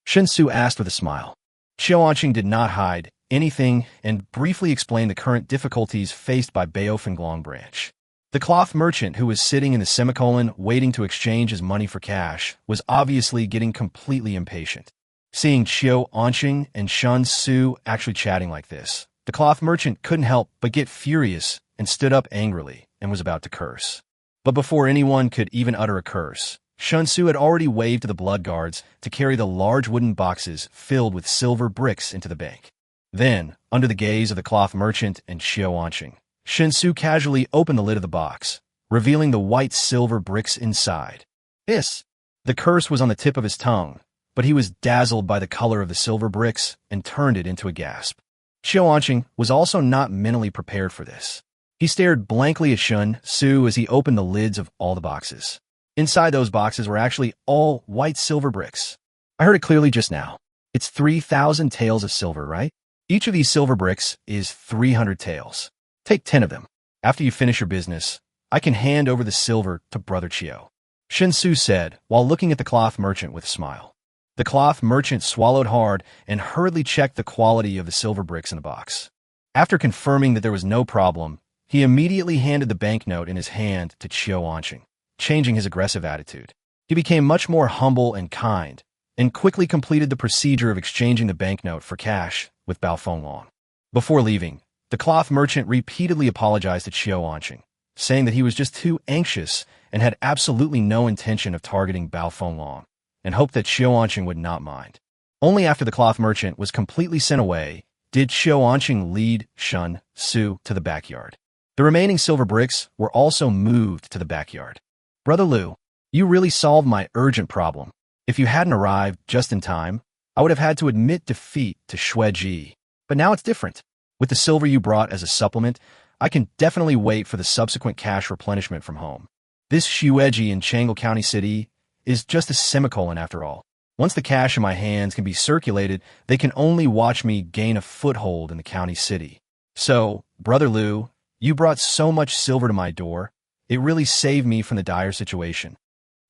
Shen Xu asked with a smile. Xiao Anqing did not hide anything and briefly explained the current difficulties faced by Baofenglong branch. The cloth merchant who was sitting in the semicolon waiting to exchange his money for cash was obviously getting completely impatient. Seeing Xiao Anqing and Shen Xu actually chatting like this, the cloth merchant couldn't help but get furious and stood up angrily and was about to curse. But before anyone could even utter a curse, Shen Xu had already waved to the blood guards to carry the large wooden boxes filled with silver bricks into the bank. Then, under the gaze of the cloth merchant and Xiao Anqing, Shen Xu casually opened the lid of the box, revealing the white silver bricks inside. Hiss! The curse was on the tip of his tongue, but he was dazzled by the color of the silver bricks and turned it into a gasp. Xiao Anqing was also not mentally prepared for this. He stared blankly at Shen Xu as he opened the lids of all the boxes. Inside those boxes were actually all white silver bricks. I heard it clearly just now. It's 3,000 taels of silver, right? Each of these silver bricks is 300 taels. Take 10 of them. After you finish your business, I can hand over the silver to Brother Qiu. Shen Xu said, while looking at the cloth merchant with a smile. The cloth merchant swallowed hard and hurriedly checked the quality of the silver bricks in the box. After confirming that there was no problem, he immediately handed the banknote in his hand to Xiao Anqing, changing his aggressive attitude. He became much more humble and kind, and quickly completed the procedure of exchanging the banknote for cash with Baofenglong. Before leaving, the cloth merchant repeatedly apologized to Xiao Anqing, saying that he was just too anxious and had absolutely no intention of targeting Baofenglong, and hoped that Xiao Anqing would not mind. Only after the cloth merchant was completely sent away did Xiao Anqing lead Shen Xu to the backyard. The remaining silver bricks were also moved to the backyard. Brother Liu, you really solved my urgent problem. If you hadn't arrived just in time, I would have had to admit defeat to Xue. But now it's different. With the silver you brought as a supplement, I can definitely wait for the subsequent cash replenishment from home. This Xue in Changle County City is just a semicolon after all. Once the cash in my hands can be circulated, they can only watch me gain a foothold in the county city. So, Brother Liu, you brought so much silver to my door, it really saved me from the dire situation.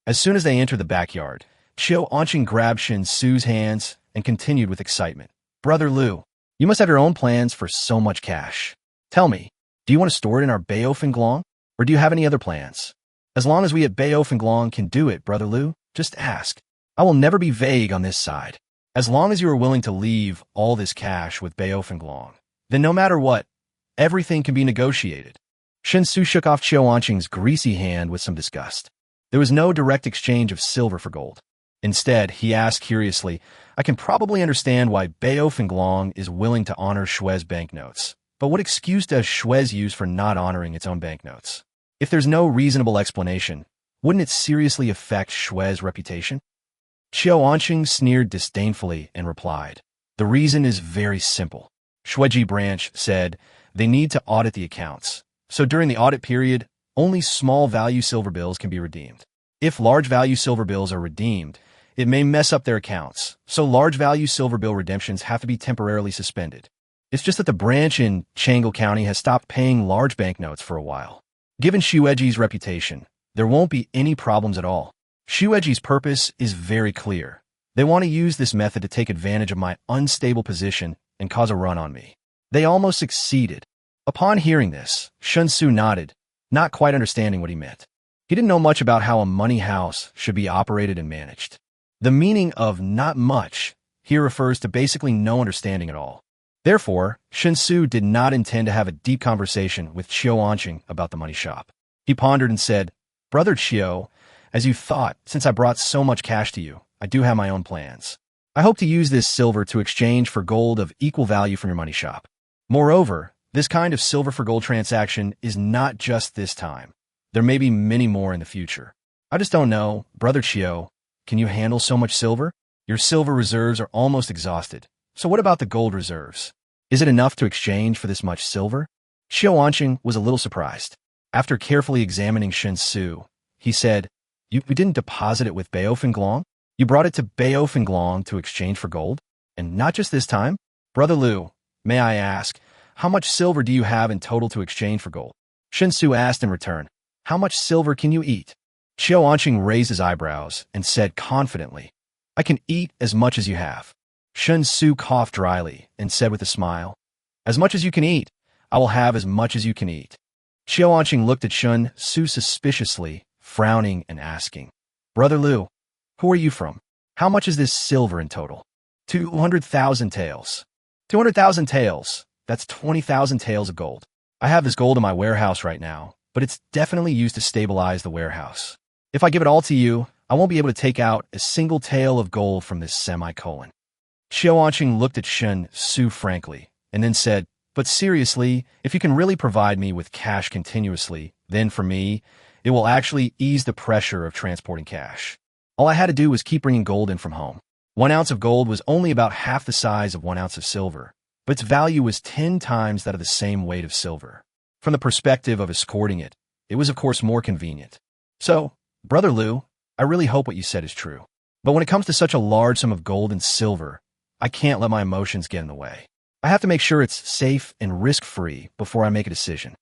As soon as they entered the backyard, Xiao Anqing grabbed Shen Xu's hands and continued with excitement. Brother Liu, you must have your own plans for so much cash. Tell me, do you want to store it in our Baofenglong, or do you have any other plans? As long as we at Baofenglong can do it, Brother Liu, just ask. I will never be vague on this side. As long as you are willing to leave all this cash with Baofenglong, then no matter what, everything can be negotiated. Shen Xu shook off Xiao Anqing's greasy hand with some disgust. There was no direct exchange of silver for gold. Instead, he asked curiously, I can probably understand why Baofenglong is willing to honor Xue's banknotes, but what excuse does Xue's use for not honoring its own banknotes? If there's no reasonable explanation, wouldn't it seriously affect Xue's reputation? Xiao Anqing sneered disdainfully and replied, the reason is very simple. Xue branch said they need to audit the accounts, so during the audit period, only small value silver bills can be redeemed. If large value silver bills are redeemed, it may mess up their accounts, so large value silver bill redemptions have to be temporarily suspended. It's just that the branch in Changle County has stopped paying large banknotes for a while. Given Xueji's reputation, there won't be any problems at all. Xueji's purpose is very clear. They want to use this method to take advantage of my unstable position and cause a run on me. They almost succeeded. Upon hearing this, Shen Xu nodded, not quite understanding what he meant. He didn't know much about how a money house should be operated and managed. The meaning of not much here refers to basically no understanding at all. Therefore, Shen Xu did not intend to have a deep conversation with Qiu Anqing about the money shop. He pondered and said, "Brother Qiu, as you thought, since I brought so much cash to you, I do have my own plans. I hope to use this silver to exchange for gold of equal value from your money shop. Moreover, this kind of silver for gold transaction is not just this time. There may be many more in the future. I just don't know, Brother Qiu, can you handle so much silver? Your silver reserves are almost exhausted. So what about the gold reserves? Is it enough to exchange for this much silver?" Qiu Anqing was a little surprised. After carefully examining Shen Xu, he said, You didn't deposit it with Baofenglong? You brought it to Baofenglong to exchange for gold? And not just this time? Brother Liu, may I ask, how much silver do you have in total to exchange for gold? Shen Xu asked in return, How much silver can you eat? Qiu Anqing raised his eyebrows and said confidently, I can eat as much as you have. Shen Xu coughed dryly and said with a smile, As much as you can eat, I will have as much as you can eat. Qiu Anqing looked at Shen Xu suspiciously, frowning and asking, Brother Liu, who are you from? How much is this silver in total? 200,000 taels. 200,000 taels. That's 20,000 taels of gold. I have this gold in my warehouse right now, but it's definitely used to stabilize the warehouse. If I give it all to you, I won't be able to take out a single tael of gold from this semicolon. Qiu Anqing looked at Shen Xu frankly, and then said, But seriously, if you can really provide me with cash continuously, then for me, it will actually ease the pressure of transporting cash. All I had to do was keep bringing gold in from home. 1 ounce of gold was only about half the size of 1 ounce of silver, but its value was 10 times that of the same weight of silver. From the perspective of escorting it, it was of course more convenient. So, Brother Liu, I really hope what you said is true. But when it comes to such a large sum of gold and silver, I can't let my emotions get in the way. I have to make sure it's safe and risk-free before I make a decision.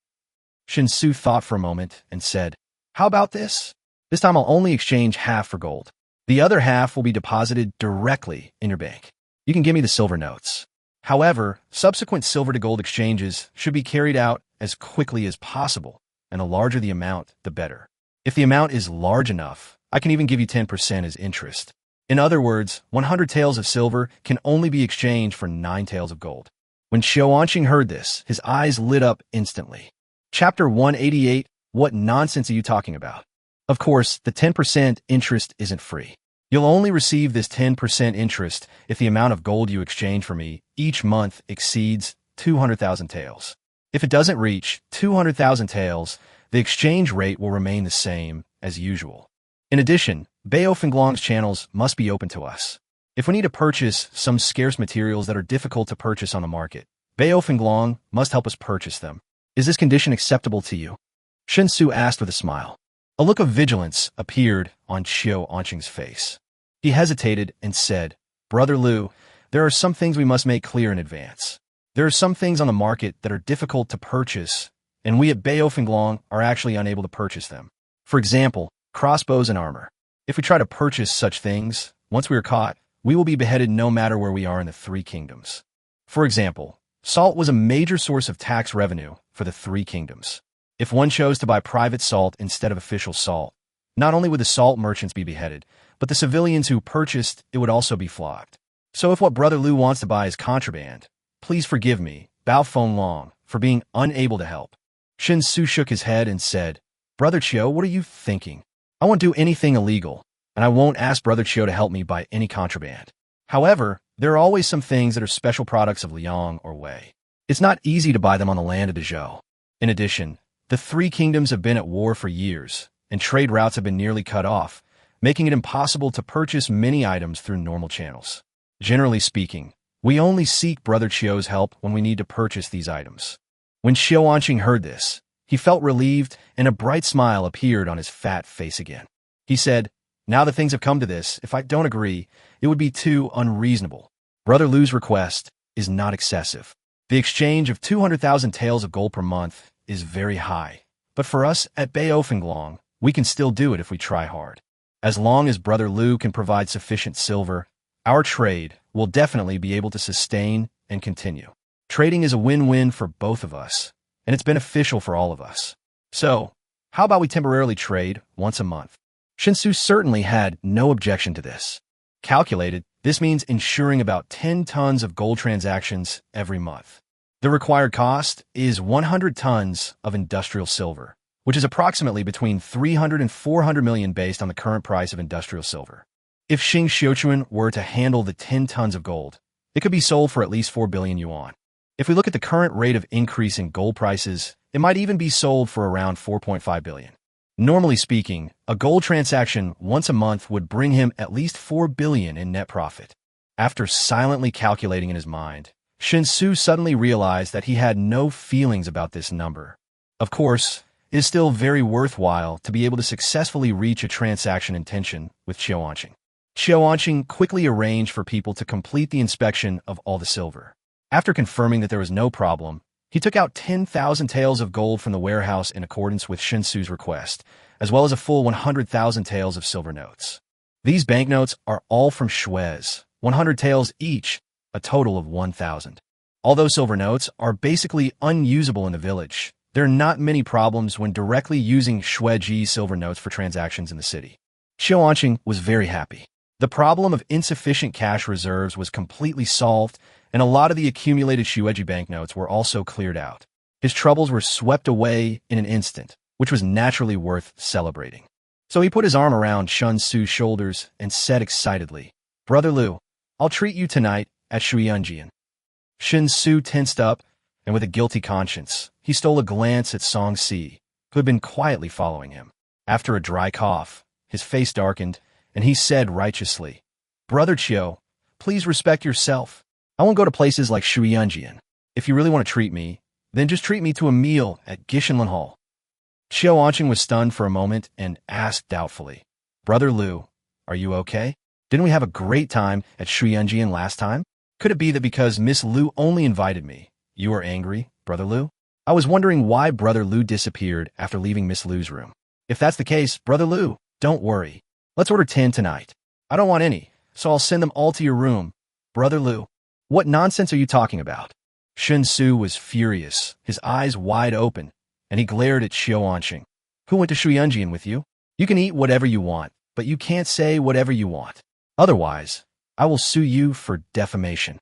Shen Xu thought for a moment and said, How about this? This time I'll only exchange half for gold. The other half will be deposited directly in your bank. You can give me the silver notes. However, subsequent silver to gold exchanges should be carried out as quickly as possible, and the larger the amount, the better. If the amount is large enough, I can even give you 10% as interest. In other words, 100 taels of silver can only be exchanged for 9 taels of gold. When Qiu Anqing heard this, his eyes lit up instantly. Chapter 188, What nonsense are you talking about? Of course, the 10% interest isn't free. You'll only receive this 10% interest if the amount of gold you exchange for me each month exceeds 200,000 taels. If it doesn't reach 200,000 taels, the exchange rate will remain the same as usual. In addition, Baofenglong's channels must be open to us. If we need to purchase some scarce materials that are difficult to purchase on the market, Baofenglong must help us purchase them. Is this condition acceptable to you? Shen Xu asked with a smile. A look of vigilance appeared on Qiu Anqing's face. He hesitated and said, Brother Liu, there are some things we must make clear in advance. There are some things on the market that are difficult to purchase, and we at Baofenglong are actually unable to purchase them. For example, crossbows and armor. If we try to purchase such things, once we are caught, we will be beheaded no matter where we are in the 3 kingdoms. For example, salt was a major source of tax revenue for the 3 kingdoms. If one chose to buy private salt instead of official salt, not only would the salt merchants be beheaded, but the civilians who purchased it would also be flogged. So if what Brother Liu wants to buy is contraband, please forgive me, Baofenglong, for being unable to help. Shen Xu shook his head and said, Brother Qiu, what are you thinking? I won't do anything illegal, and I won't ask Brother Qiu to help me buy any contraband. However, there are always some things that are special products of Liang or Wei. It's not easy to buy them on the land of Dezhou. In addition, the 3 kingdoms have been at war for years, and trade routes have been nearly cut off, making it impossible to purchase many items through normal channels. Generally speaking, we only seek Brother Qiu's help when we need to purchase these items. When Qiu Anqing heard this, he felt relieved and a bright smile appeared on his fat face again. He said, Now that things have come to this, if I don't agree, it would be too unreasonable. Brother Liu's request is not excessive. The exchange of 200,000 taels of gold per month is very high, but for us at Baofenglong, we can still do it if we try hard. As long as Brother Liu can provide sufficient silver, our trade will definitely be able to sustain and continue. Trading is a win-win for both of us, and it's beneficial for all of us. So, How about we temporarily trade once a month? Shen Xu certainly had no objection to this. Calculated, this means ensuring about 10 tons of gold transactions every month. The required cost is 100 tons of industrial silver, which is approximately between 300 and 400 million based on the current price of industrial silver. If Shen Xu were to handle the 10 tons of gold, it could be sold for at least 4 billion yuan. If we look at the current rate of increase in gold prices, it might even be sold for around 4.5 billion. Normally speaking, a gold transaction once a month would bring him at least 4 billion in net profit. After silently calculating in his mind, Shen Xu suddenly realized that he had no feelings about this number. Of course, it is still very worthwhile to be able to successfully reach a transaction intention with Qiuanqing. Qiuanqing quickly arranged for people to complete the inspection of all the silver. After confirming that there was no problem, he took out 10,000 taels of gold from the warehouse in accordance with Shen Xu's request, as well as a full 100,000 taels of silver notes. These banknotes are all from Suez, 100 taels each, a total of 1,000. Although silver notes are basically unusable in the village, there are not many problems when directly using Shueji silver notes for transactions in the city. Qiuanqing was very happy. The problem of insufficient cash reserves was completely solved, and a lot of the accumulated Shueji banknotes were also cleared out. His troubles were swept away in an instant, which was naturally worth celebrating. So he put his arm around Shen Xu's shoulders and said excitedly, "Brother Liu, I'll treat you tonight at Shuyunjian." Shen Xu tensed up, and with a guilty conscience, he stole a glance at Song Si, who had been quietly following him. After a dry cough, his face darkened, and he said righteously, "Brother Qiu, please respect yourself. I won't go to places like Shuyunjian. If you really want to treat me, then just treat me to a meal at Gishenlin Hall." Qiuanqing was stunned for a moment and asked doubtfully, "Brother Liu, are you okay? Didn't we have a great time at Shuyunjian last time? Could it be that because Miss Liu only invited me, you are angry, Brother Liu? I was wondering why Brother Liu disappeared after leaving Miss Liu's room. If that's the case, Brother Liu, don't worry. Let's order 10 tonight. I don't want any, so I'll send them all to your room. Brother Liu, what nonsense are you talking about?" Shen Xu was furious, his eyes wide open, and he glared at Qiuanqing. "Who went to Shuyunjian with you? You can eat whatever you want, but you can't say whatever you want. Otherwise, I will sue you for defamation."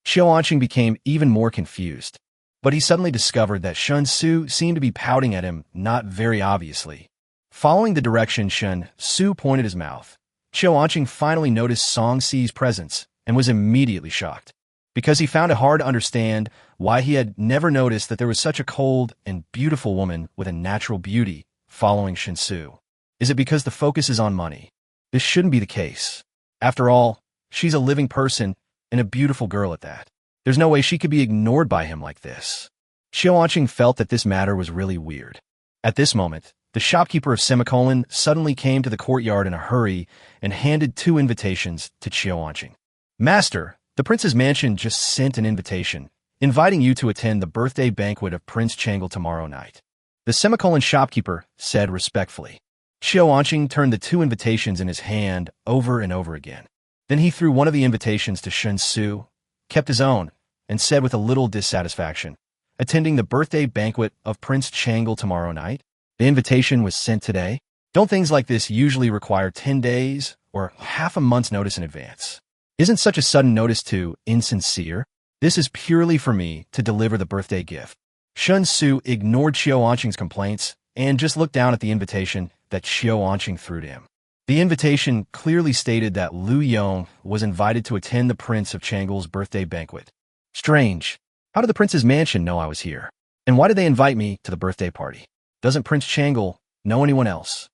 Qiuanqing became even more confused, but he suddenly discovered that Shen Xu seemed to be pouting at him not very obviously. Following the direction Shen Xu pointed his mouth, Qiuanqing finally noticed Song Si's presence and was immediately shocked, because he found it hard to understand why he had never noticed that there was such a cold and beautiful woman with a natural beauty following Shen Xu. Is it because the focus is on money? This shouldn't be the case. After all, she's a living person and a beautiful girl at that. There's no way she could be ignored by him like this. Qiuanqing felt that this matter was really weird. At this moment, the shopkeeper of Semicolon suddenly came to the courtyard in a hurry and handed 2 invitations to Qiuanqing. "Master, the prince's mansion just sent an invitation, inviting you to attend the birthday banquet of Prince Changle tomorrow night," the Semicolon shopkeeper said respectfully. Qiuanqing turned the 2 invitations in his hand over and over again. Then he threw one of the invitations to Shen Xu, kept his own, and said with a little dissatisfaction, "Attending the birthday banquet of Prince Changle tomorrow night? The invitation was sent today? Don't things like this usually require 10 days or half a month's notice in advance? Isn't such a sudden notice too insincere? This is purely for me to deliver the birthday gift." Shen Xu ignored Qiuanqing's complaints and just looked down at the invitation that Qiuanqing threw to him. The invitation clearly stated that Liu Yong was invited to attend the Prince of Changle's birthday banquet. Strange. How did the prince's mansion know I was here? And why did they invite me to the birthday party? Doesn't Prince Changle know anyone else?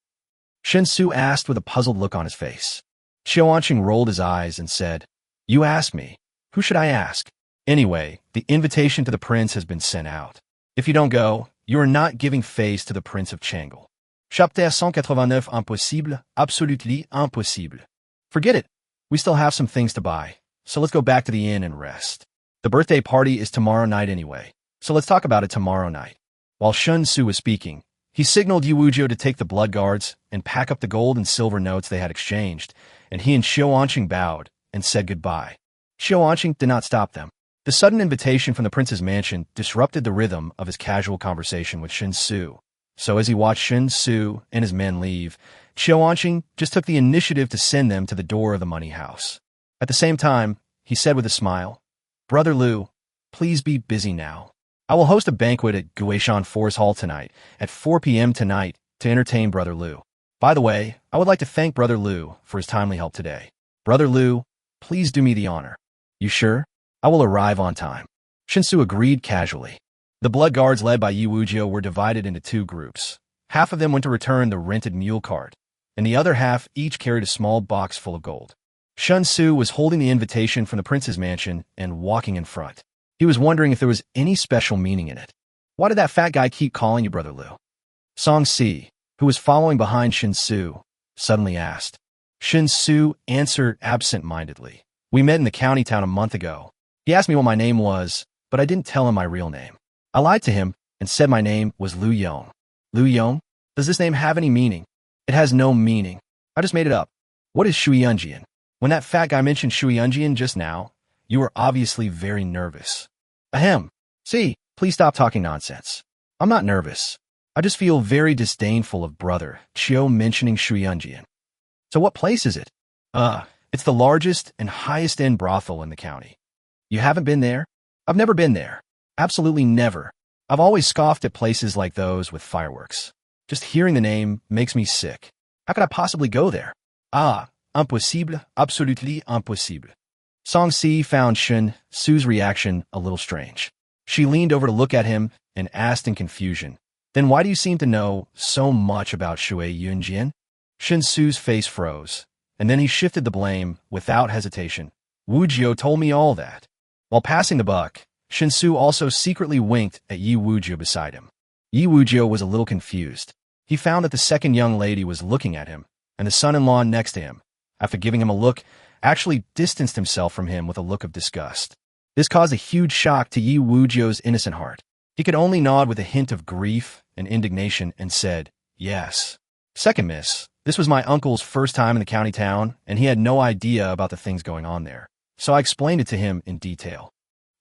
Shen Xu asked with a puzzled look on his face. Qiuanqing rolled his eyes and said, "You asked me. Who should I ask? Anyway, the invitation to the prince has been sent out. If you don't go, you are not giving face to the Prince of Changle." Chapter 189 Impossible, absolutely impossible. Forget it. We still have some things to buy, so let's go back to the inn and rest. The birthday party is tomorrow night anyway, so let's talk about it tomorrow night. While Shen Xu was speaking, he signaled Yu Wuzhou to take the blood guards and pack up the gold and silver notes they had exchanged, and he and Qiuanqing bowed and said goodbye. Qiuanqing did not stop them. The sudden invitation from the prince's mansion disrupted the rhythm of his casual conversation with Shen Xu, So as he watched Shen Xu and his men leave, Qiao just took the initiative to send them to the door of the money house. At the same time, he said with a smile, "Brother Liu, please be busy now. I will host a banquet at Guishan Forest Hall tonight at 4 p.m. tonight to entertain Brother Liu. By the way, I would like to thank Brother Liu for his timely help today. Brother Liu, please do me the honor." "You sure? I will arrive on time." Shen Xu agreed casually. The blood guards led by Yi Wujio were divided into two groups. Half of them went to return the rented mule cart, and the other half each carried a small box full of gold. Shen Xu was holding the invitation from the prince's mansion and walking in front. He was wondering if there was any special meaning in it. "Why did that fat guy keep calling you Brother Liu?" Song Si, who was following behind Shen Xu, suddenly asked. Shen Xu answered absent-mindedly. "We met in the county town a month ago. He asked me what my name was, but I didn't tell him my real name. I lied to him and said my name was Liu Yong." "Liu Yong? Does this name have any meaning?" "It has no meaning. I just made it up." "What is Shui Yunjian?" "When that fat guy mentioned Shui Yunjian just now, you were obviously very nervous." "Ahem. See, please stop talking nonsense. I'm not nervous. I just feel very disdainful of Brother Qiao mentioning Shui Yunjian." "So what place is it?" It's the largest and highest-end brothel in the county." "You haven't been there?" "I've never been there. Absolutely never. I've always scoffed at places like those with fireworks. Just hearing the name makes me sick. How could I possibly go there?" Impossible, absolutely impossible." Song Si found Shen Xu's reaction a little strange. She leaned over to look at him and asked in confusion, "Then why do you seem to know so much about Shui Yunjian?" Shen Xu's face froze, and then he shifted the blame without hesitation. "Wujio told me all that." While passing the buck, Shen Xu also secretly winked at Yi Wujio beside him. Yi Wujio was a little confused. He found that the second young lady was looking at him, and the son-in-law next to him, after giving him a look, actually distanced himself from him with a look of disgust. This caused a huge shock to Yi Wujio's innocent heart. He could only nod with a hint of grief and indignation and said, "Yes." "Second miss, this was my uncle's first time in the county town, and he had no idea about the things going on there, so I explained it to him in detail."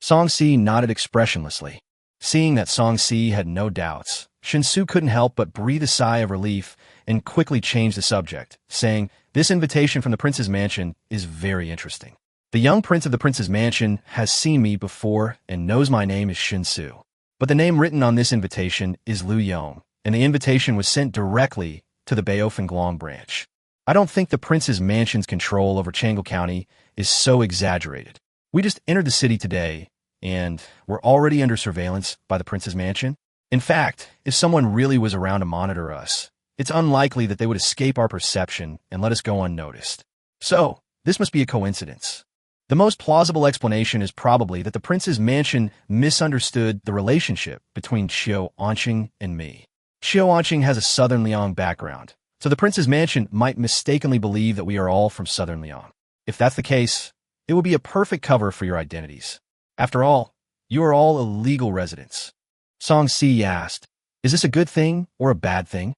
Song Si nodded expressionlessly. Seeing that Song Si had no doubts, Shen Xu couldn't help but breathe a sigh of relief and quickly changed the subject, saying, "This invitation from the prince's mansion is very interesting. The young prince of the prince's mansion has seen me before and knows my name is Shen Xu. But the name written on this invitation is Liu Yong, and the invitation was sent directly to the Baofenglong branch. I don't think the prince's mansion's control over Changle County is so exaggerated. We just entered the city today, and we're already under surveillance by the prince's mansion. In fact, if someone really was around to monitor us, it's unlikely that they would escape our perception and let us go unnoticed. So, this must be a coincidence. The most plausible explanation is probably that the prince's mansion misunderstood the relationship between Qiao Anqing and me. Qiao Anqing has a Southern Liang background, so the prince's mansion might mistakenly believe that we are all from Southern Liang. If that's the case, it would be a perfect cover for your identities. After all, you are all illegal residents." Song Si asked, "Is this a good thing or a bad thing?"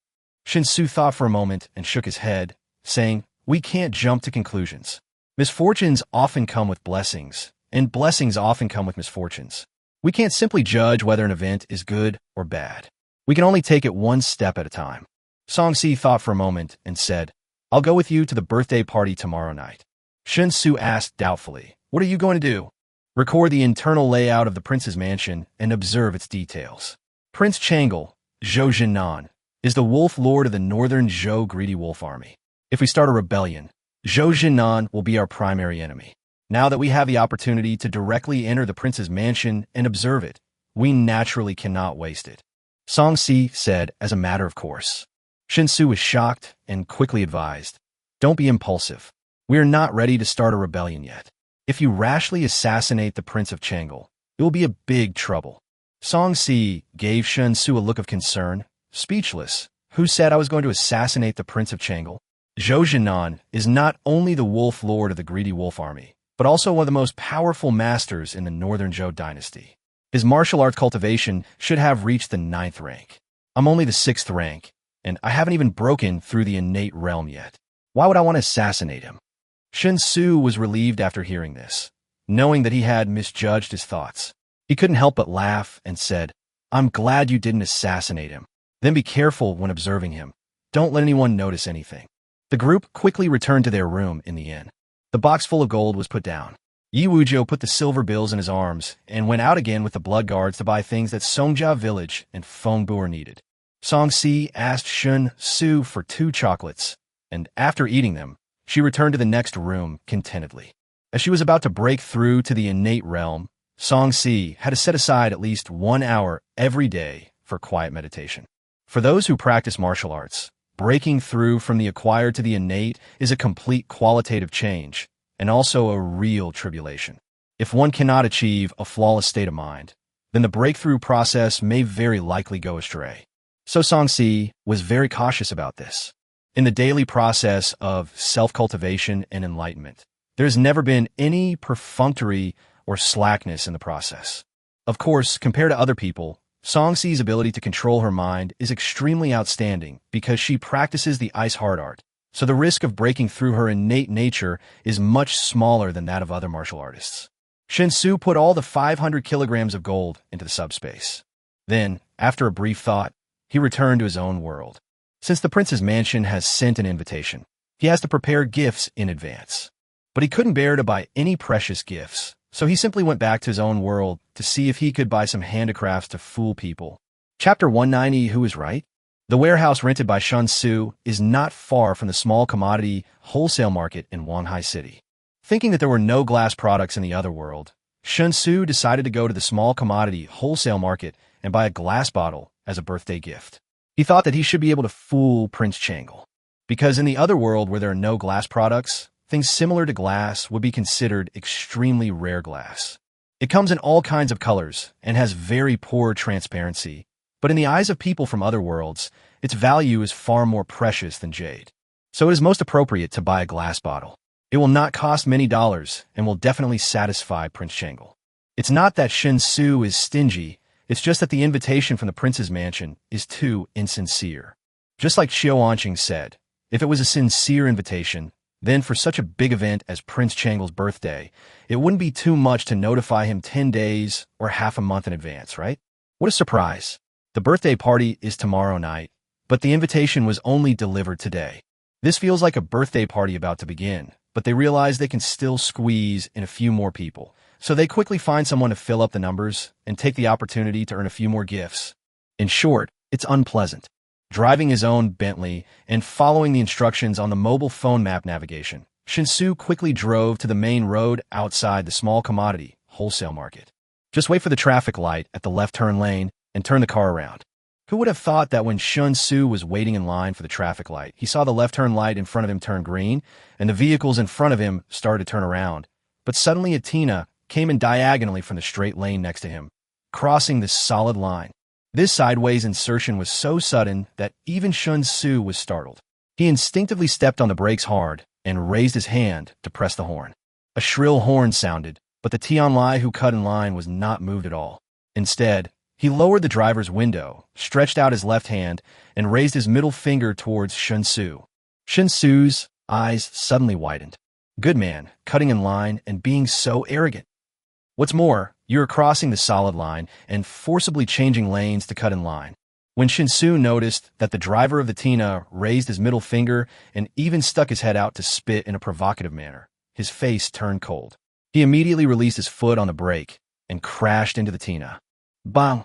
Shen Xu thought for a moment and shook his head, saying, "We can't jump to conclusions. Misfortunes often come with blessings, and blessings often come with misfortunes. We can't simply judge whether an event is good or bad. We can only take it one step at a time." Song Si thought for a moment and said, "I'll go with you to the birthday party tomorrow night." Shen Xu asked doubtfully, "What are you going to do?" "Record the internal layout of the prince's mansion and observe its details. Prince Changle, Zhou Jinan, is the wolf lord of the northern Zhou greedy wolf army. If we start a rebellion, Zhou Jinan will be our primary enemy. Now that we have the opportunity to directly enter the prince's mansion and observe it, we naturally cannot waste it." Song Si said as a matter of course. Shen Xu was shocked and quickly advised, "Don't be impulsive. We are not ready to start a rebellion yet. If you rashly assassinate the Prince of Changle, it will be a big trouble." Song Si gave Shen Xu a look of concern, speechless. "Who said I was going to assassinate the Prince of Changle?" Zhou Jinan is not only the wolf lord of the greedy wolf army, but also one of the most powerful masters in the northern Zhou dynasty. His martial arts cultivation should have reached the 9th rank. I'm only the 6th rank, and I haven't even broken through the innate realm yet. Why would I want to assassinate him?" Shen Xu was relieved after hearing this, knowing that he had misjudged his thoughts. He couldn't help but laugh and said, "I'm glad you didn't assassinate him. Then be careful when observing him. Don't let anyone notice anything. The group quickly returned to their room in the inn. The box full of gold was put down. Yi Wuzhou put the silver bills in his arms and went out again with the blood guards to buy things that Songjia Village and Fengbuer needed. Song Si asked Shen Xu for 2 chocolates, and after eating them, she returned to the next room contentedly. As she was about to break through to the innate realm, Song Si had to set aside at least 1 hour every day for quiet meditation. For those who practice martial arts, breaking through from the acquired to the innate is a complete qualitative change, and also a real tribulation. If one cannot achieve a flawless state of mind, then the breakthrough process may very likely go astray. So Song Si was very cautious about this. In the daily process of self-cultivation and enlightenment, there has never been any perfunctory or slackness in the process. Of course, compared to other people, Song Si's ability to control her mind is extremely outstanding because she practices the ice hard art, so the risk of breaking through her innate nature is much smaller than that of other martial artists. Shen Xu put all the 500 kilograms of gold into the subspace. Then, after a brief thought, he returned to his own world. Since the prince's mansion has sent an invitation, he has to prepare gifts in advance. But he couldn't bear to buy any precious gifts, so he simply went back to his own world to see if he could buy some handicrafts to fool people. Chapter 190, Who is Right? The warehouse rented by Shen Xu is not far from the small commodity wholesale market in Wanhai City. Thinking that there were no glass products in the other world, Shen Xu decided to go to the small commodity wholesale market and buy a glass bottle as a birthday gift. He thought that he should be able to fool Prince Changle, because in the other world where there are no glass products, things similar to glass would be considered extremely rare glass. It comes in all kinds of colors and has very poor transparency, but in the eyes of people from other worlds, its value is far more precious than jade. So it is most appropriate to buy a glass bottle. It will not cost many dollars and will definitely satisfy Prince Changle. It's not that Shen Xu is stingy, it's just that the invitation from the prince's mansion is too insincere. Just like Xiao Anqing said, if it was a sincere invitation, then for such a big event as Prince Changle's birthday, it wouldn't be too much to notify him 10 days or half a month in advance, right? What a surprise. The birthday party is tomorrow night, but the invitation was only delivered today. This feels like a birthday party about to begin, but they realize they can still squeeze in a few more people. So they quickly find someone to fill up the numbers and take the opportunity to earn a few more gifts. In short, it's unpleasant. Driving his own Bentley and following the instructions on the mobile phone map navigation, Shen Xu quickly drove to the main road outside the small commodity wholesale market. Just wait for the traffic light at the left turn lane and turn the car around. Who would have thought that when Shen Xu was waiting in line for the traffic light, he saw the left turn light in front of him turn green, and the vehicles in front of him started to turn around. But suddenly a Tina came in diagonally from the straight lane next to him, crossing this solid line. This sideways insertion was so sudden that even Shen Xu was startled. He instinctively stepped on the brakes hard and raised his hand to press the horn. A shrill horn sounded, but the Tianlai who cut in line was not moved at all. Instead, he lowered the driver's window, stretched out his left hand, and raised his middle finger towards Shen Xu. Shen Xu's eyes suddenly widened. Good man, cutting in line and being so arrogant. What's more, you're crossing the solid line and forcibly changing lanes to cut in line. When Shen Xu noticed that the driver of the Tina raised his middle finger and even stuck his head out to spit in a provocative manner, his face turned cold. He immediately released his foot on the brake and crashed into the Tina. Bang!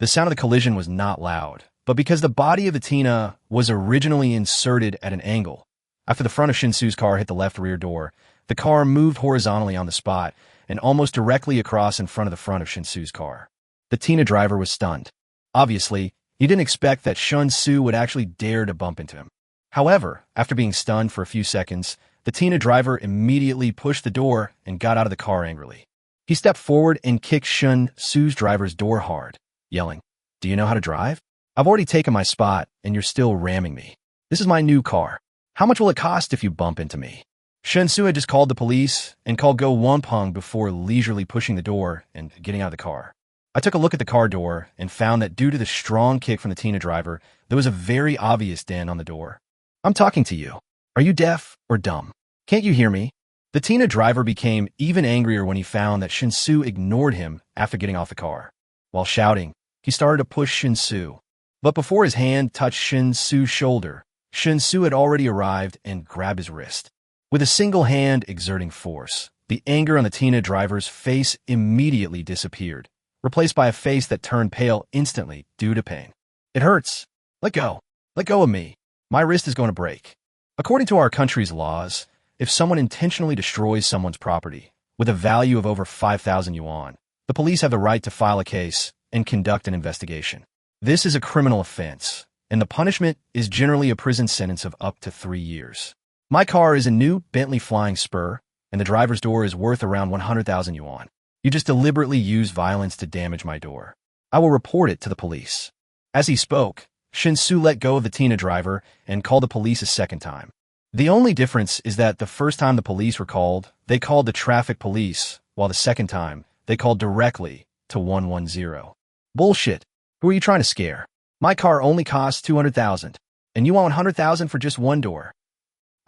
The sound of the collision was not loud, but because the body of the Tina was originally inserted at an angle, after the front of Shen Xu's car hit the left rear door, the car moved horizontally on the spot and almost directly across in front of the front of Shen Xu's car. The Tina driver was stunned. Obviously, he didn't expect that Shen Xu would actually dare to bump into him. However, after being stunned for a few seconds, the Tina driver immediately pushed the door and got out of the car angrily. He stepped forward and kicked Shen Xu's driver's door hard, yelling, "Do you know how to drive? I've already taken my spot, and you're still ramming me. This is my new car. How much will it cost if you bump into me?" Shen Xu had just called the police and called Go Wanpeng before leisurely pushing the door and getting out of the car. I took a look at the car door and found that due to the strong kick from the Tina driver, there was a very obvious dent on the door. "I'm talking to you. Are you deaf or dumb? Can't you hear me?" The Tina driver became even angrier when he found that Shen Xu ignored him after getting off the car. While shouting, he started to push Shen Xu. But before his hand touched Shen Xu's shoulder, Shen Xu had already arrived and grabbed his wrist. With a single hand exerting force, the anger on the Tina driver's face immediately disappeared, replaced by a face that turned pale instantly due to pain. It hurts. Let go. Let go of me. My wrist is going to break. According to our country's laws, if someone intentionally destroys someone's property with a value of over 5,000 yuan, the police have the right to file a case and conduct an investigation. This is a criminal offense, and the punishment is generally a prison sentence of up to 3 years. My car is a new Bentley Flying Spur, and the driver's door is worth around 100,000 yuan. You just deliberately used violence to damage my door. I will report it to the police. As he spoke, Shen Xu let go of the Tina driver and called the police a second time. The only difference is that the first time the police were called, they called the traffic police, while the second time, they called directly to 110. Bullshit. Who are you trying to scare? My car only costs 200,000, and you want 100,000 for just one door.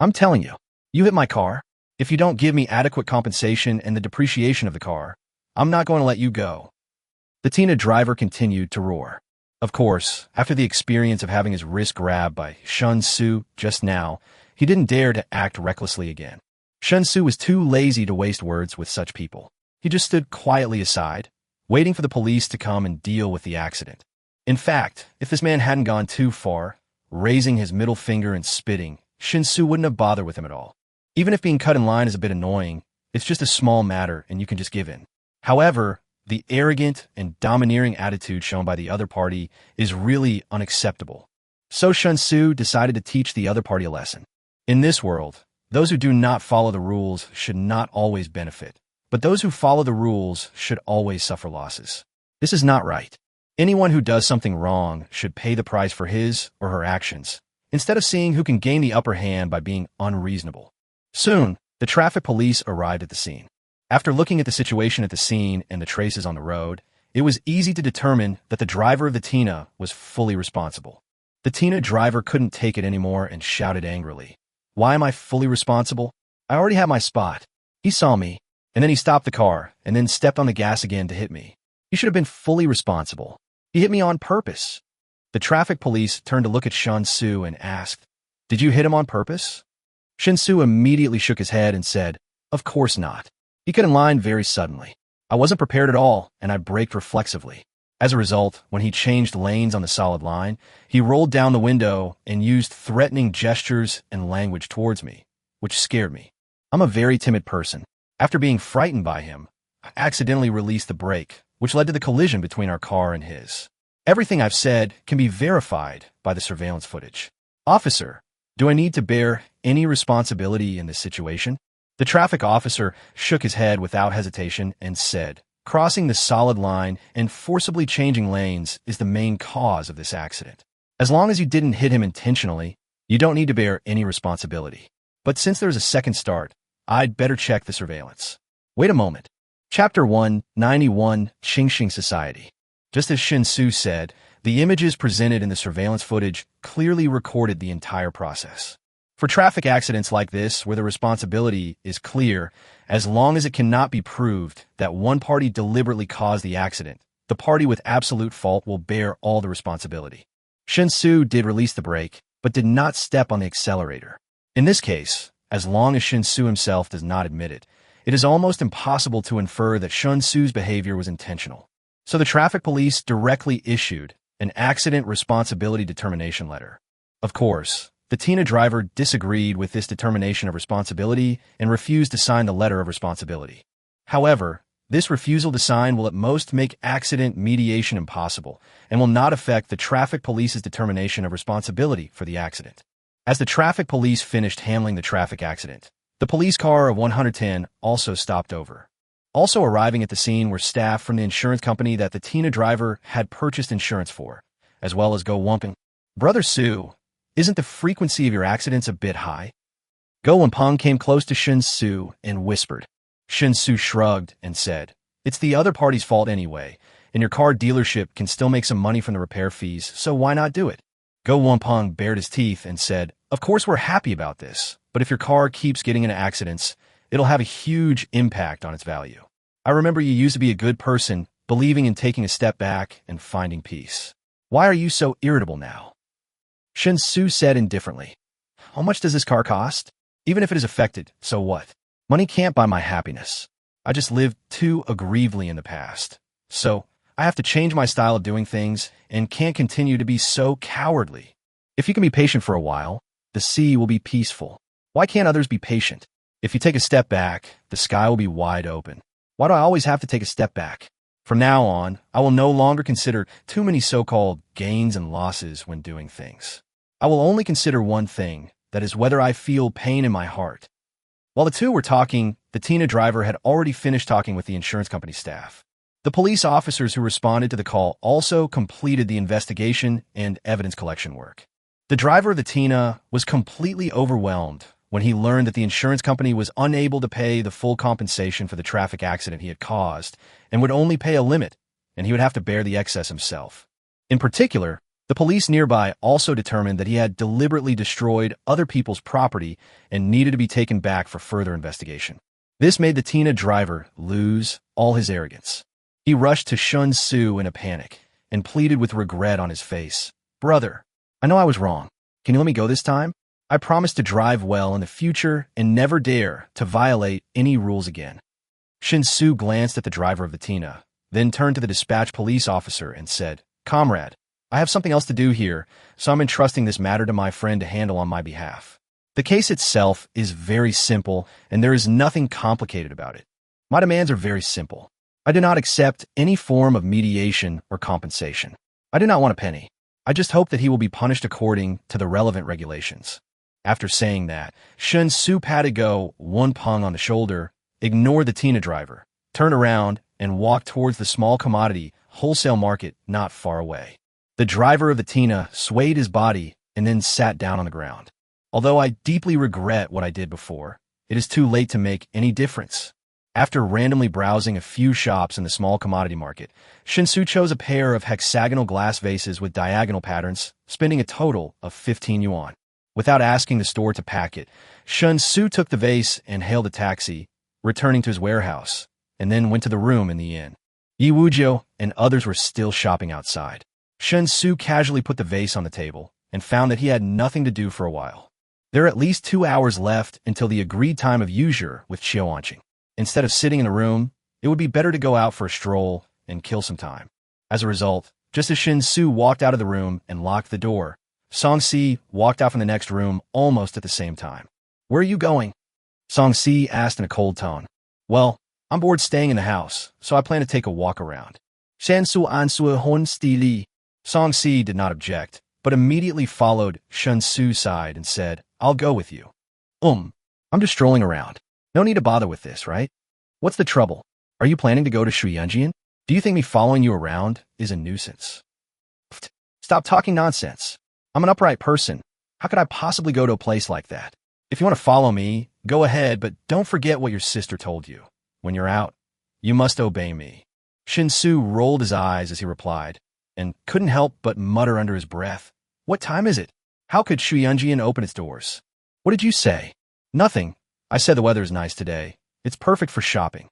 I'm telling you, you hit my car. If you don't give me adequate compensation and the depreciation of the car, I'm not going to let you go. The Tina driver continued to roar. Of course, after the experience of having his wrist grabbed by Shen Xu just now, he didn't dare to act recklessly again. Shen Xu was too lazy to waste words with such people. He just stood quietly aside, waiting for the police to come and deal with the accident. In fact, if this man hadn't gone too far, raising his middle finger and spitting, Shen Xu wouldn't have bothered with him at all. Even if being cut in line is a bit annoying, it's just a small matter and you can just give in. However, the arrogant and domineering attitude shown by the other party is really unacceptable. So Shen Xu decided to teach the other party a lesson. In this world, those who do not follow the rules should not always benefit, but those who follow the rules should always suffer losses. This is not right. Anyone who does something wrong should pay the price for his or her actions, instead of seeing who can gain the upper hand by being unreasonable. Soon, the traffic police arrived at the scene. After looking at the situation at the scene and the traces on the road, it was easy to determine that the driver of the Tina was fully responsible. The Tina driver couldn't take it anymore and shouted angrily, "Why am I fully responsible? I already have my spot. He saw me, and then he stopped the car, and then stepped on the gas again to hit me. He should have been fully responsible. He hit me on purpose." The traffic police turned to look at Shen Xu and asked, "Did you hit him on purpose?" Shen Xu immediately shook his head and said, "Of course not. He cut in line very suddenly. I wasn't prepared at all, and I braked reflexively. As a result, when he changed lanes on the solid line, he rolled down the window and used threatening gestures and language towards me, which scared me. I'm a very timid person. After being frightened by him, I accidentally released the brake, which led to the collision between our car and his. Everything I've said can be verified by the surveillance footage. Officer, do I need to bear any responsibility in this situation?" The traffic officer shook his head without hesitation and said, "Crossing the solid line and forcibly changing lanes is the main cause of this accident. As long as you didn't hit him intentionally, you don't need to bear any responsibility. But since there's a second start, I'd better check the surveillance. Wait a moment." Chapter 191, Qingxing Society. Just as Shen Xu said, the images presented in the surveillance footage clearly recorded the entire process. For traffic accidents like this, where the responsibility is clear, as long as it cannot be proved that one party deliberately caused the accident, the party with absolute fault will bear all the responsibility. Shen Xu did release the brake, but did not step on the accelerator. In this case, as long as Shen Xu himself does not admit it, it is almost impossible to infer that Shen Xu's behavior was intentional. So the traffic police directly issued an accident responsibility determination letter. Of course, the Tina driver disagreed with this determination of responsibility and refused to sign the letter of responsibility. However, this refusal to sign will at most make accident mediation impossible and will not affect the traffic police's determination of responsibility for the accident. As the traffic police finished handling the traffic accident, the police car of 110 also stopped over. Also arriving at the scene were staff from the insurance company that the Tina driver had purchased insurance for, as well as Go Wumping. "Brother Su, isn't the frequency of your accidents a bit high?" Go Wumping came close to Shen Xu and whispered. Shen Xu shrugged and said, "It's the other party's fault anyway, and your car dealership can still make some money from the repair fees, so why not do it?" Go Wumping bared his teeth and said, "Of course we're happy about this, but if your car keeps getting into accidents, it'll have a huge impact on its value. I remember you used to be a good person, believing in taking a step back and finding peace. Why are you so irritable now? Shen Xu said indifferently. How much does this car cost? Even if it is affected, so what? Money can't buy my happiness. I just lived too aggressively in the past. So, I have to change my style of doing things and can't continue to be so cowardly. If you can be patient for a while, the sea will be peaceful. Why can't others be patient? If you take a step back, the sky will be wide open. Why do I always have to take a step back? From now on, I will no longer consider too many so-called gains and losses when doing things. I will only consider one thing, that is whether I feel pain in my heart. While the two were talking, the Tina driver had already finished talking with the insurance company staff. The police officers who responded to the call also completed the investigation and evidence collection work. The driver of the Tina was completely overwhelmed when he learned that the insurance company was unable to pay the full compensation for the traffic accident he had caused and would only pay a limit, and he would have to bear the excess himself. In particular, the police nearby also determined that he had deliberately destroyed other people's property and needed to be taken back for further investigation. This made the Tina driver lose all his arrogance. He rushed to Shen Xu in a panic and pleaded with regret on his face. Brother, I know I was wrong. Can you let me go this time? I promise to drive well in the future and never dare to violate any rules again. Shen Xu glanced at the driver of the Tina, then turned to the dispatch police officer and said, Comrade, I have something else to do here, so I'm entrusting this matter to my friend to handle on my behalf. The case itself is very simple, and there is nothing complicated about it. My demands are very simple. I do not accept any form of mediation or compensation. I do not want a penny. I just hope that he will be punished according to the relevant regulations. After saying that, Shen Xu patted Go one pung on the shoulder, ignored the Tina driver, turned around, and walked towards the small commodity wholesale market not far away. The driver of the Tina swayed his body and then sat down on the ground. Although I deeply regret what I did before, it is too late to make any difference. After randomly browsing a few shops in the small commodity market, Shen Xu chose a pair of hexagonal glass vases with diagonal patterns, spending a total of 15 yuan. Without asking the store to pack it, Shen Xu took the vase and hailed a taxi, returning to his warehouse, and then went to the room in the inn. Yi Wujiu and others were still shopping outside. Shen Xu casually put the vase on the table and found that he had nothing to do for a while. There are at least 2 hours left until the agreed time of usure with Qiuanqing. Instead of sitting in the room, it would be better to go out for a stroll and kill some time. As a result, just as Shen Xu walked out of the room and locked the door, Songxi walked out from the next room almost at the same time. Where are you going? Songxi asked in a cold tone. Well, I'm bored staying in the house, so I plan to take a walk around. Shansu Ansu Hon Stili. Songxi did not object, but immediately followed Shen Xu's side and said, I'll go with you. I'm just strolling around. No need to bother with this, right? What's the trouble? Are you planning to go to Shuyanjian? Do you think me following you around is a nuisance? Pfft, stop talking nonsense. I'm an upright person. How could I possibly go to a place like that? If you want to follow me, go ahead, but don't forget what your sister told you. When you're out, you must obey me. Shen Xu rolled his eyes as he replied, and couldn't help but mutter under his breath. What time is it? How could Shuyanjian open its doors? What did you say? Nothing. I said the weather is nice today. It's perfect for shopping.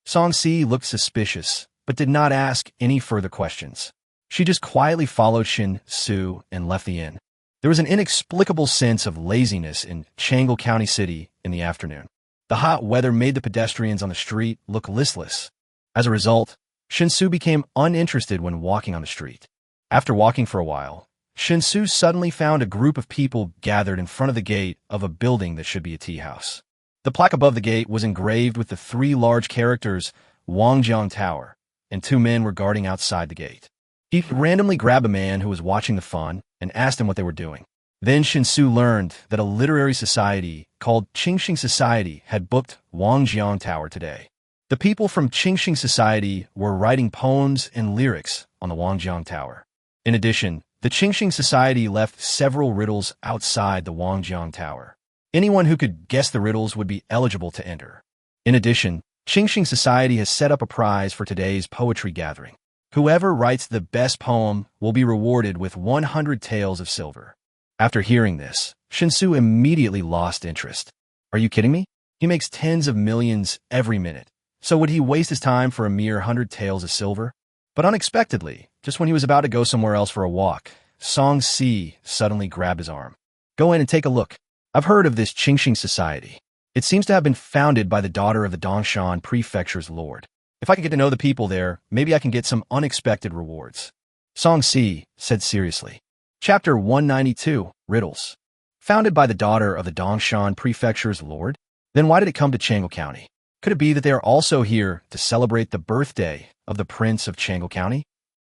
Songxi looked suspicious, but did not ask any further questions. She just quietly followed Shen Xu and left the inn. There was an inexplicable sense of laziness in Changle County City in the afternoon. The hot weather made the pedestrians on the street look listless. As a result, Shen Xu became uninterested when walking on the street. After walking for a while, Shen Xu suddenly found a group of people gathered in front of the gate of a building that should be a tea house. The plaque above the gate was engraved with the 3 large characters Wangjiang Tower, and 2 men were guarding outside the gate. He randomly grabbed a man who was watching the fun and asked him what they were doing. Then Shen Xu learned that a literary society called Qingxing Society had booked Wangjiang Tower today. The people from Qingxing Society were writing poems and lyrics on the Wangjiang Tower. In addition, the Qingxing Society left several riddles outside the Wangjiang Tower. Anyone who could guess the riddles would be eligible to enter. In addition, Qingxing Society has set up a prize for today's poetry gathering. Whoever writes the best poem will be rewarded with 100 taels of silver. After hearing this, Shen Xu immediately lost interest. Are you kidding me? He makes tens of millions every minute. So would he waste his time for a mere 100 taels of silver? But unexpectedly, just when he was about to go somewhere else for a walk, Song Si suddenly grabbed his arm. "Go in and take a look. I've heard of this Qingxing society. It seems to have been founded by the daughter of the Dongshan Prefecture's lord. If I can get to know the people there, maybe I can get some unexpected rewards." Song Si said seriously. Chapter 192, Riddles. Founded by the daughter of the Dongshan Prefecture's lord? Then why did it come to Changle County? Could it be that they are also here to celebrate the birthday of the Prince of Changle County?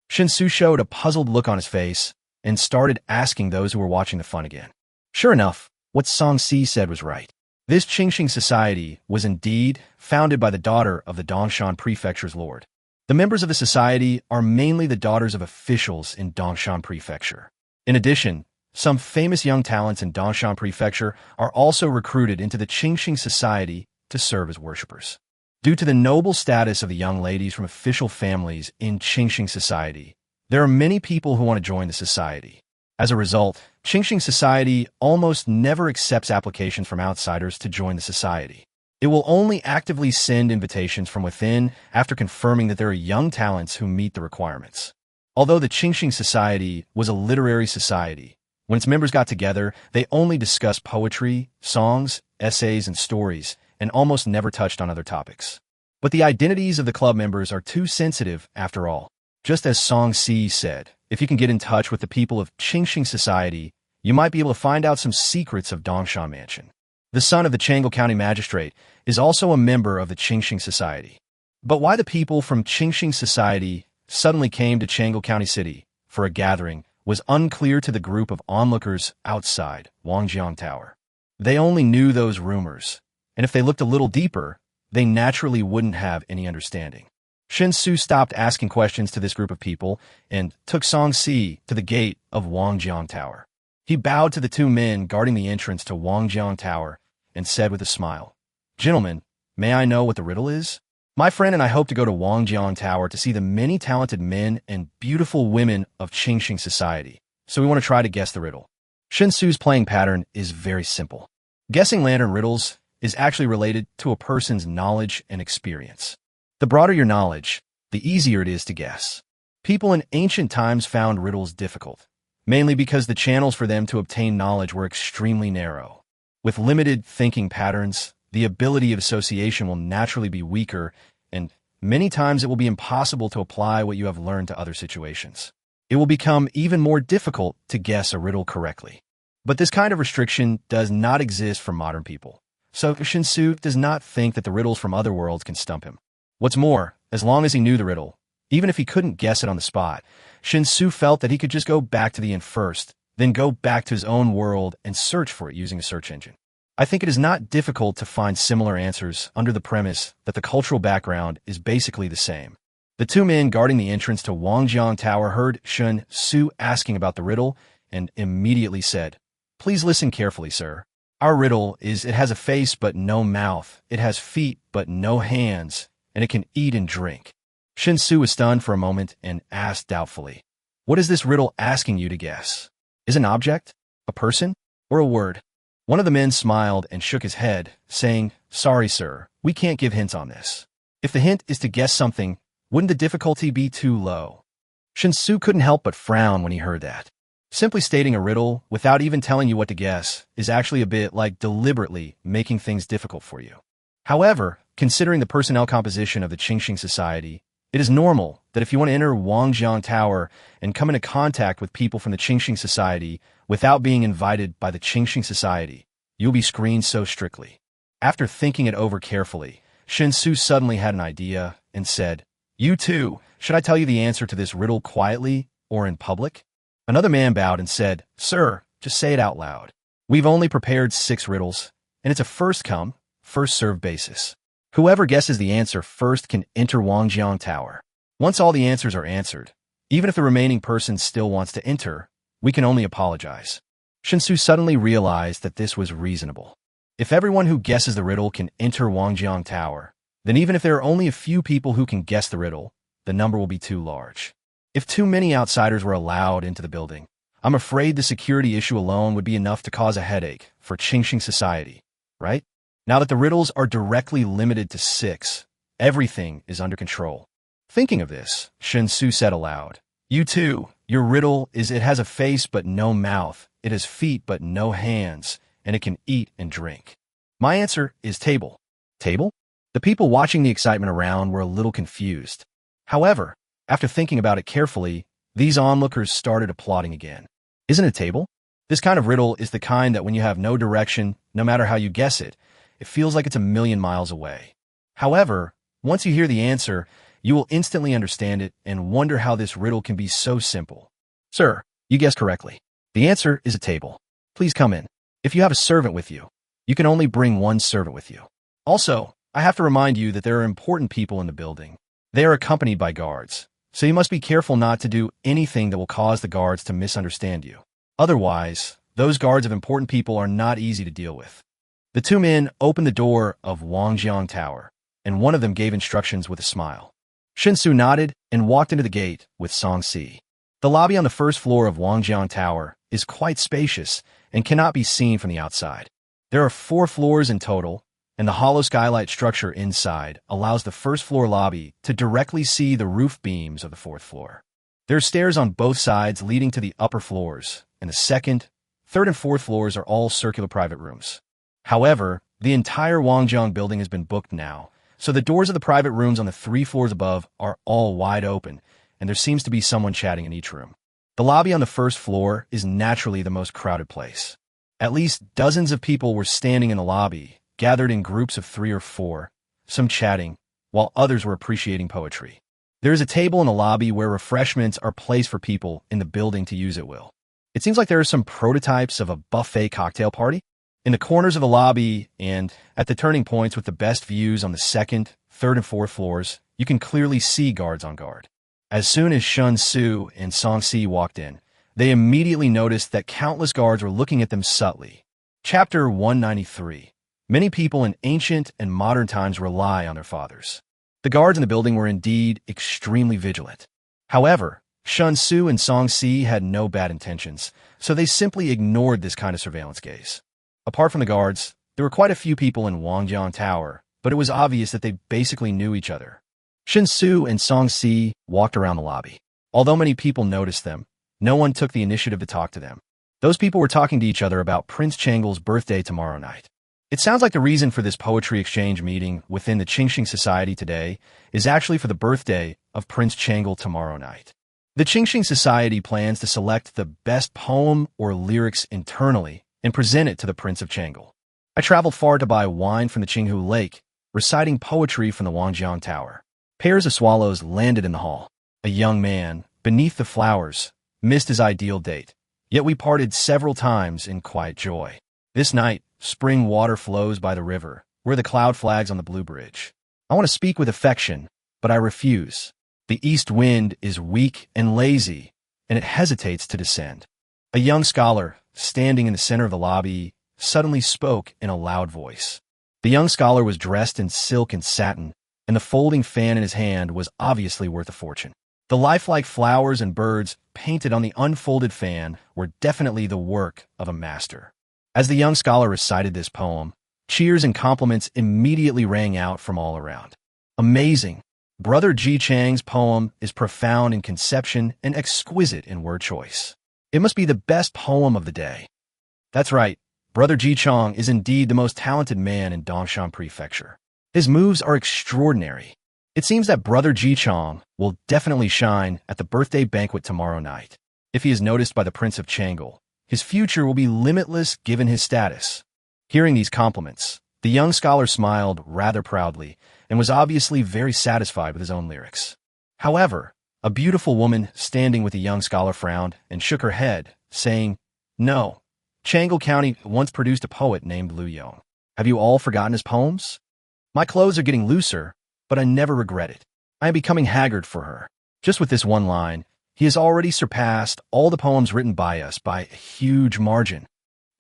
Shen Xu showed a puzzled look on his face and started asking those who were watching the fun again. Sure enough, what Song Si said was right. This Qingxing society was indeed founded by the daughter of the Dongshan Prefecture's lord. The members of the society are mainly the daughters of officials in Dongshan Prefecture. In addition, some famous young talents in Dongshan Prefecture are also recruited into the Qingxing society to serve as worshippers. Due to the noble status of the young ladies from official families in Qingxing society, there are many people who want to join the society. As a result, Qingxing society almost never accepts applications from outsiders to join the society. It will only actively send invitations from within after confirming that there are young talents who meet the requirements. Although the Qingxing society was a literary society, when its members got together, they only discussed poetry, songs, essays, and stories, and almost never touched on other topics. But the identities of the club members are too sensitive after all. Just as Song Si said, if you can get in touch with the people of Qingxing society, you might be able to find out some secrets of Dongshan Mansion. The son of the Changle County magistrate is also a member of the Qingxing society. But why the people from Qingxing society suddenly came to Changle County City for a gathering was unclear to the group of onlookers outside Wangjiang Tower. They only knew those rumors, and if they looked a little deeper, they naturally wouldn't have any understanding. Shen Xu stopped asking questions to this group of people and took Song Si to the gate of Wangjiang Tower. He bowed to the two men guarding the entrance to Wangjiang Tower and said with a smile, "Gentlemen, may I know what the riddle is? My friend and I hope to go to Wangjiang Tower to see the many talented men and beautiful women of Qingxing society, so we want to try to guess the riddle." Shen Xu's playing pattern is very simple. Guessing lantern riddles is actually related to a person's knowledge and experience. The broader your knowledge, the easier it is to guess. People in ancient times found riddles difficult, mainly because the channels for them to obtain knowledge were extremely narrow. With limited thinking patterns, the ability of association will naturally be weaker, and many times it will be impossible to apply what you have learned to other situations. It will become even more difficult to guess a riddle correctly. But this kind of restriction does not exist for modern people, so Shen Xu does not think that the riddles from other worlds can stump him. What's more, as long as he knew the riddle, even if he couldn't guess it on the spot, Shen Xu felt that he could just go back to the inn first, then go back to his own world and search for it using a search engine. I think it is not difficult to find similar answers under the premise that the cultural background is basically the same. The two men guarding the entrance to Wangjiang Tower heard Shen Xu asking about the riddle and immediately said, "Please listen carefully, sir. Our riddle is it has a face but no mouth, it has feet but no hands, and it can eat and drink." Shen Xu was stunned for a moment and asked doubtfully, "What is this riddle asking you to guess? Is it an object, a person, or a word?" One of the men smiled and shook his head, saying, "Sorry, sir, we can't give hints on this. If the hint is to guess something, wouldn't the difficulty be too low?" Shen Xu couldn't help but frown when he heard that. Simply stating a riddle without even telling you what to guess is actually a bit like deliberately making things difficult for you. However, considering the personnel composition of the Qingxing society, it is normal that if you want to enter Wangjiang Tower and come into contact with people from the Qingxing society without being invited by the Qingxing society, you'll be screened so strictly. After thinking it over carefully, Shen Xu suddenly had an idea and said, "You too, should I tell you the answer to this riddle quietly or in public?" Another man bowed and said, "Sir, just say it out loud. We've only prepared 6 riddles, and it's a first-come, first-served basis. Whoever guesses the answer first can enter Wangjiang Tower. Once all the answers are answered, even if the remaining person still wants to enter, we can only apologize." Shen Xu suddenly realized that this was reasonable. If everyone who guesses the riddle can enter Wangjiang Tower, then even if there are only a few people who can guess the riddle, the number will be too large. If too many outsiders were allowed into the building, I'm afraid the security issue alone would be enough to cause a headache for Qingxing society, right? Now that the riddles are directly limited to 6, everything is under control. Thinking of this, Shen Xu said aloud, "You too. Your riddle is it has a face but no mouth, it has feet but no hands, and it can eat and drink." My answer is table. Table? The people watching the excitement around were a little confused. However, after thinking about it carefully, these onlookers started applauding again. Isn't it a table? This kind of riddle is the kind that when you have no direction, no matter how you guess it, it feels like it's a million miles away. However, once you hear the answer, you will instantly understand it and wonder how this riddle can be so simple. Sir, you guessed correctly. The answer is a table. Please come in. If you have a servant with you, you can only bring one servant with you. Also, I have to remind you that there are important people in the building. They are accompanied by guards, so you must be careful not to do anything that will cause the guards to misunderstand you. Otherwise, those guards of important people are not easy to deal with. The two men opened the door of Wangjiang Tower, and one of them gave instructions with a smile. Shen Xu nodded and walked into the gate with Song Si. The lobby on the first floor of Wangjiang Tower is quite spacious and cannot be seen from the outside. There are 4 floors in total, and the hollow skylight structure inside allows the first floor lobby to directly see the roof beams of the 4th floor. There are stairs on both sides leading to the upper floors, and the 2nd, 3rd, and 4th floors are all circular private rooms. However, the entire Wangjiang building has been booked now, so the doors of the private rooms on the 3 floors above are all wide open, and there seems to be someone chatting in each room. The lobby on the 1st floor is naturally the most crowded place. At least dozens of people were standing in the lobby, gathered in groups of 3 or 4, some chatting, while others were appreciating poetry. There is a table in the lobby where refreshments are placed for people in the building to use at will. It seems like there are some prototypes of a buffet cocktail party. In the corners of the lobby and at the turning points with the best views on the 2nd, 3rd, and 4th floors, you can clearly see guards on guard. As soon as Shen Xu and Song Si walked in, they immediately noticed that countless guards were looking at them subtly. Chapter 193. Many people in ancient and modern times rely on their fathers. The guards in the building were indeed extremely vigilant. However, Shen Xu and Song Si had no bad intentions, so they simply ignored this kind of surveillance gaze. Apart from the guards, there were quite a few people in Wangjiang Tower, but it was obvious that they basically knew each other. Shen Xu and Song Si walked around the lobby. Although many people noticed them, no one took the initiative to talk to them. Those people were talking to each other about Prince Changle's birthday tomorrow night. It sounds like the reason for this poetry exchange meeting within the Qingxing Society today is actually for the birthday of Prince Changle tomorrow night. The Qingxing Society plans to select the best poem or lyrics internally and present it to the Prince of Changle. I traveled far to buy wine from the Qinghu Lake, reciting poetry from the Wangjiang Tower. Pairs of swallows landed in the hall. A young man, beneath the flowers, missed his ideal date, yet we parted several times in quiet joy. This night, spring water flows by the river, where the cloud flags on the blue bridge. I want to speak with affection, but I refuse. The east wind is weak and lazy, and it hesitates to descend. A young scholar, standing in the center of the lobby, suddenly spoke in a loud voice. The young scholar was dressed in silk and satin, and the folding fan in his hand was obviously worth a fortune. The lifelike flowers and birds painted on the unfolded fan were definitely the work of a master. As the young scholar recited this poem, cheers and compliments immediately rang out from all around. Amazing! Brother Ji Chang's poem is profound in conception and exquisite in word choice. It must be the best poem of the day. That's right, Brother Ji Chang is indeed the most talented man in Dongshan Prefecture. His moves are extraordinary. It seems that Brother Ji Chang will definitely shine at the birthday banquet tomorrow night. If he is noticed by the Prince of Changle, his future will be limitless given his status. Hearing these compliments, the young scholar smiled rather proudly and was obviously very satisfied with his own lyrics. However, a beautiful woman standing with the young scholar frowned and shook her head, saying, "No, Changle County once produced a poet named Lu Yong. Have you all forgotten his poems? My clothes are getting looser, but I never regret it. I am becoming haggard for her." Just with this one line, he has already surpassed all the poems written by us by a huge margin.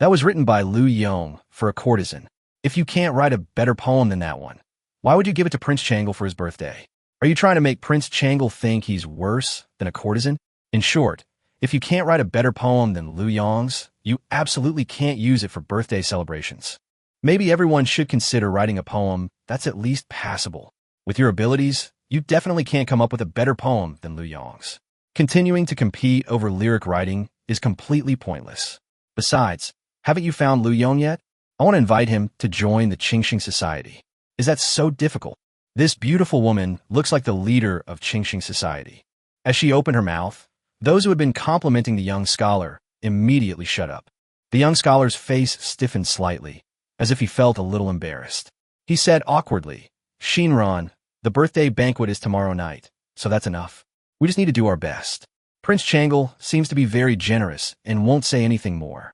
That was written by Lu Yong for a courtesan. If you can't write a better poem than that one, why would you give it to Prince Changle for his birthday? Are you trying to make Prince Changle think he's worse than a courtesan? In short, if you can't write a better poem than Lu Yong's, you absolutely can't use it for birthday celebrations. Maybe everyone should consider writing a poem that's at least passable. With your abilities, you definitely can't come up with a better poem than Lu Yong's. Continuing to compete over lyric writing is completely pointless. Besides, haven't you found Lu Yong yet? I want to invite him to join the Qingxing Society. Is that so difficult? This beautiful woman looks like the leader of Qingxing Society. As she opened her mouth, those who had been complimenting the young scholar immediately shut up. The young scholar's face stiffened slightly, as if he felt a little embarrassed. He said awkwardly, "Shinran, the birthday banquet is tomorrow night, so that's enough. We just need to do our best." Prince Changle seems to be very generous and won't say anything more.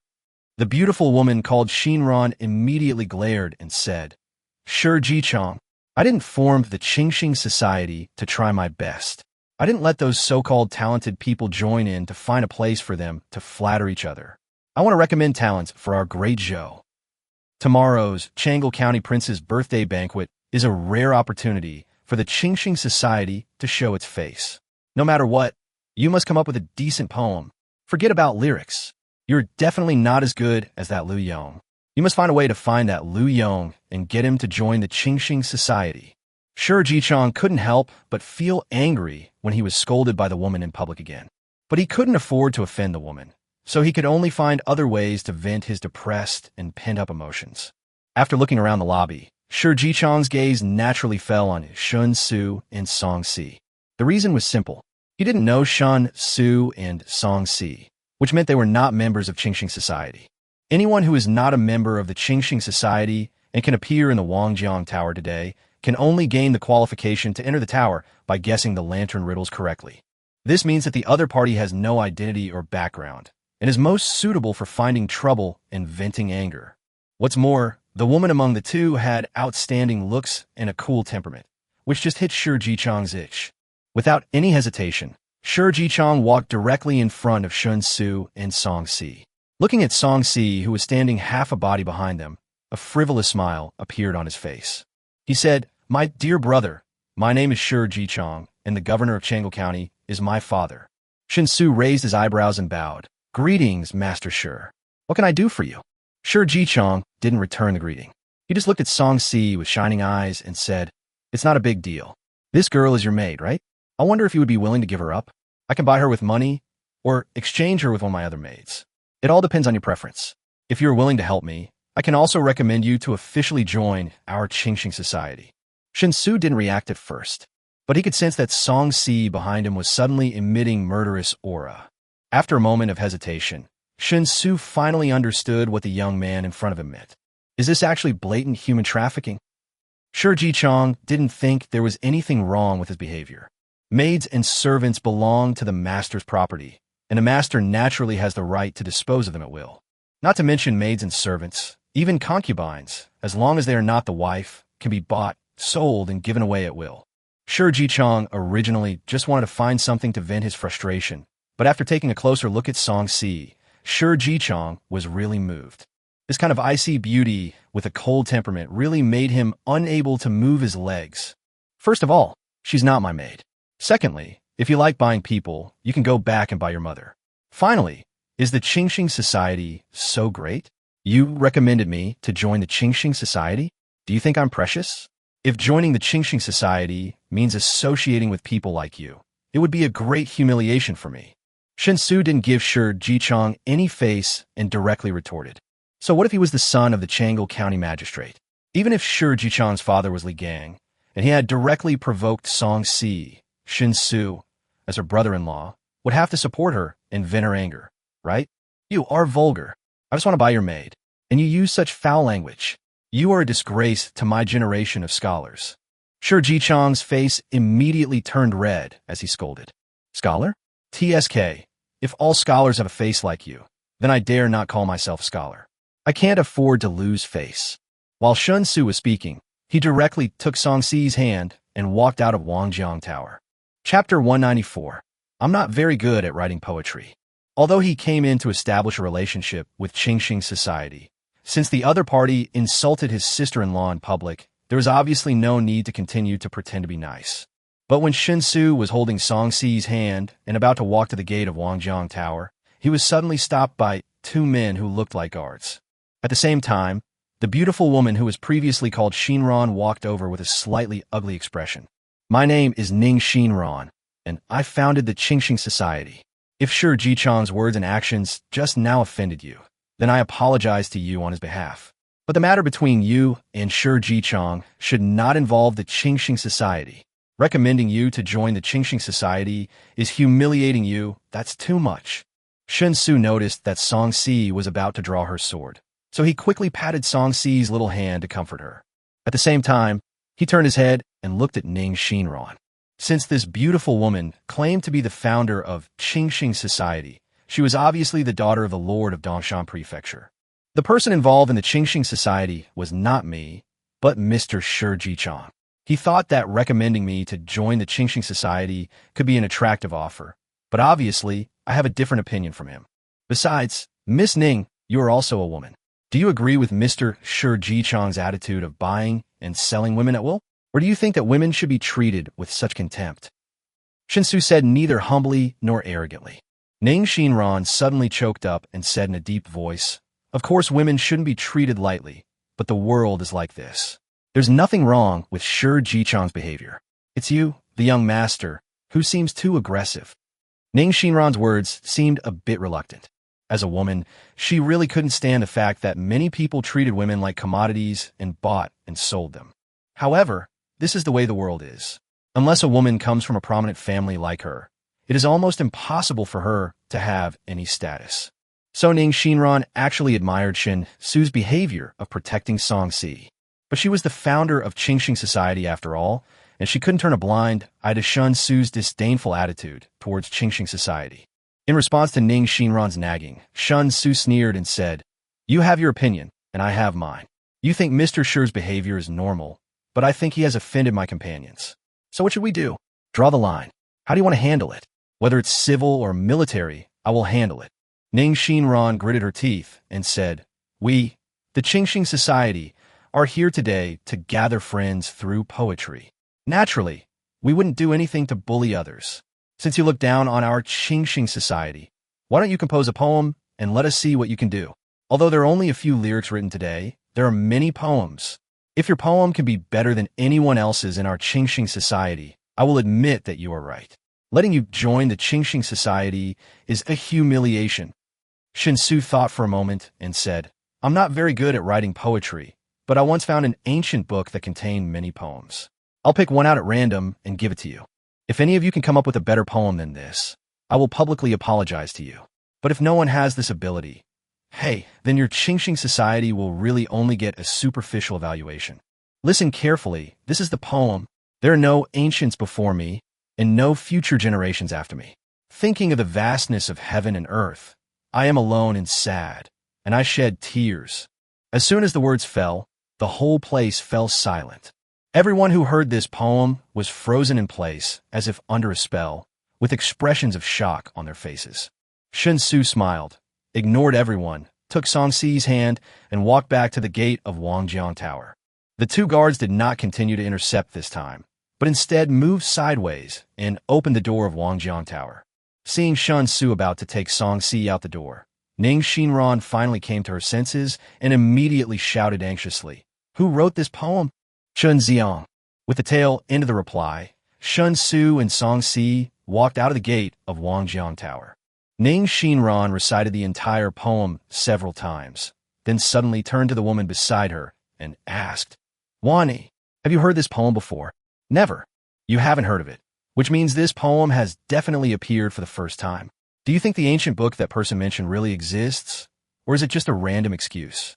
The beautiful woman called Shinran immediately glared and said, "Sure, Jichong, I didn't form the Qingxing Society to try my best. I didn't let those so-called talented people join in to find a place for them to flatter each other. I want to recommend talents for our great Zhou. Tomorrow's Changle County Prince's birthday banquet is a rare opportunity for the Qingxing Society to show its face. No matter what, you must come up with a decent poem. Forget about lyrics. You're definitely not as good as that Lu Yong. You must find a way to find that Lu Yong and get him to join the Qingxing Society." Sure, Jichong couldn't help but feel angry when he was scolded by the woman in public again. But he couldn't afford to offend the woman, so he could only find other ways to vent his depressed and pent-up emotions. After looking around the lobby, Sure Jichong's gaze naturally fell on Shen Xu and Song Si. The reason was simple. He didn't know Shen Xu and Song Si, which meant they were not members of Qingxing Society. Anyone who is not a member of the Qingxing Society and can appear in the Wangjiang Tower today can only gain the qualification to enter the tower by guessing the lantern riddles correctly. This means that the other party has no identity or background and is most suitable for finding trouble and venting anger. What's more, the woman among the two had outstanding looks and a cool temperament, which just hit Sure Jichong's itch. Without any hesitation, Sure Jichong walked directly in front of Shen Xu and Song Si. Looking at Song Si, who was standing half a body behind them, a frivolous smile appeared on his face. He said, "My dear brother, my name is Sure Jichong, and the governor of Changle County is my father." Shen Xu raised his eyebrows and bowed. "Greetings, Master Sure. What can I do for you?" Sure Jichong didn't return the greeting. He just looked at Song Si with shining eyes and said, "It's not a big deal. This girl is your maid, right? I wonder if you would be willing to give her up. I can buy her with money or exchange her with one of my other maids. It all depends on your preference. If you're willing to help me, I can also recommend you to officially join our Qingxing Society." Shen Xu didn't react at first, but he could sense that Song Si behind him was suddenly emitting murderous aura. After a moment of hesitation, Shen Xu finally understood what the young man in front of him meant. Is this actually blatant human trafficking? Sure Jichong didn't think there was anything wrong with his behavior. Maids and servants belong to the master's property, and a master naturally has the right to dispose of them at will. Not to mention maids and servants, even concubines, as long as they are not the wife, can be bought, sold, and given away at will. Sure Jichong originally just wanted to find something to vent his frustration, but after taking a closer look at Song Si, Sure Jichong was really moved. This kind of icy beauty with a cold temperament really made him unable to move his legs. First of all, she's not my maid. Secondly, if you like buying people, you can go back and buy your mother. Finally, is the Qingxing Society so great? You recommended me to join the Qingxing Society? Do you think I'm precious? If joining the Qingxing Society means associating with people like you, it would be a great humiliation for me. Shen Xu didn't give Sure Jichong any face and directly retorted. So what if he was the son of the Changle County magistrate? Even if Sure Jichong's father was Li Gang, and he had directly provoked Song Si, Shen Xu, as her brother-in-law, would have to support her and vent her anger, right? You are vulgar. I just want to buy your maid. And you use such foul language. You are a disgrace to my generation of scholars. Sure Jichong's face immediately turned red as he scolded. Scholar? TSK, if all scholars have a face like you, then I dare not call myself a scholar. I can't afford to lose face. While Shen Xu was speaking, he directly took Song Si's hand and walked out of Wangjiang Tower. Chapter 194. I'm not very good at writing poetry. Although he came in to establish a relationship with Qingxing Society, since the other party insulted his sister-in-law in public, there was obviously no need to continue to pretend to be nice. But when Shen Xu was holding Song Si's hand and about to walk to the gate of Wangjiang Tower, he was suddenly stopped by two men who looked like guards. At the same time, the beautiful woman who was previously called Shinran walked over with a slightly ugly expression. My name is Ning Xinran, and I founded the Qingxing Society. If Shi Jichang's words and actions just now offended you, then I apologize to you on his behalf. But the matter between you and Shi Jichang should not involve the Qingxing Society. Recommending you to join the Qingxing Society is humiliating you. That's too much. Shen Xu noticed that Song Si was about to draw her sword, so he quickly patted Song Si's little hand to comfort her. At the same time, he turned his head and looked at Ning Xinran. Since this beautiful woman claimed to be the founder of Qingxing Society, she was obviously the daughter of the Lord of Dongshan Prefecture. The person involved in the Qingxing Society was not me, but Mr. Shi Jichang. He thought that recommending me to join the Qingxing Society could be an attractive offer, but obviously, I have a different opinion from him. Besides, Miss Ning, you are also a woman. Do you agree with Mr. Shi Jichang's attitude of buying and selling women at will? Or do you think that women should be treated with such contempt? Shen Xu said neither humbly nor arrogantly. Ning Xinran suddenly choked up and said in a deep voice, "Of course women shouldn't be treated lightly, but the world is like this. There's nothing wrong with Shi Jichang's behavior. It's you, the young master, who seems too aggressive." Ning Xinran's words seemed a bit reluctant. As a woman, she really couldn't stand the fact that many people treated women like commodities and bought and sold them. However, this is the way the world is. Unless a woman comes from a prominent family like her, it is almost impossible for her to have any status. So Ning Xinran actually admired Shen Xu's behavior of protecting Song Si. But she was the founder of Qingxing Society after all, and she couldn't turn a blind eye to Shen Xu's disdainful attitude towards Qingxing Society. In response to Ning Xinran's nagging, Shen Xu sneered and said, "You have your opinion, and I have mine. You think Mr. Shi's behavior is normal, but I think he has offended my companions. So what should we do? Draw the line. How do you want to handle it? Whether it's civil or military, I will handle it." Ning Xinran gritted her teeth and said, "We, the Qingxing Society, are here today to gather friends through poetry. Naturally, we wouldn't do anything to bully others. Since you look down on our Qingxing Society, why don't you compose a poem and let us see what you can do? Although there are only a few lyrics written today, there are many poems. If your poem can be better than anyone else's in our Qingxing Society, I will admit that you are right. Letting you join the Qingxing Society is a humiliation." Shen Xu thought for a moment and said, "I'm not very good at writing poetry, but I once found an ancient book that contained many poems. I'll pick one out at random and give it to you. If any of you can come up with a better poem than this, I will publicly apologize to you. But if no one has this ability, hey, then your Qingxing Society will really only get a superficial evaluation. Listen carefully. This is the poem. There are no ancients before me, and no future generations after me. Thinking of the vastness of heaven and earth, I am alone and sad, and I shed tears." As soon as the words fell, the whole place fell silent. Everyone who heard this poem was frozen in place, as if under a spell, with expressions of shock on their faces. Shen Xu smiled, ignored everyone, took Song Si's hand, and walked back to the gate of Wangjiang Tower. The two guards did not continue to intercept this time, but instead moved sideways and opened the door of Wangjiang Tower. Seeing Shen Xu about to take Song Si out the door, Ning Xinran finally came to her senses and immediately shouted anxiously, "Who wrote this poem?" "Chen Xiang." With the tail end of the reply, Shen Xu and Song Si walked out of the gate of Wangjiang Tower. Ning Xinran recited the entire poem several times, then suddenly turned to the woman beside her and asked, "Wani, have you heard this poem before?" "Never." "You haven't heard of it, which means this poem has definitely appeared for the first time. Do you think the ancient book that person mentioned really exists, or is it just a random excuse?"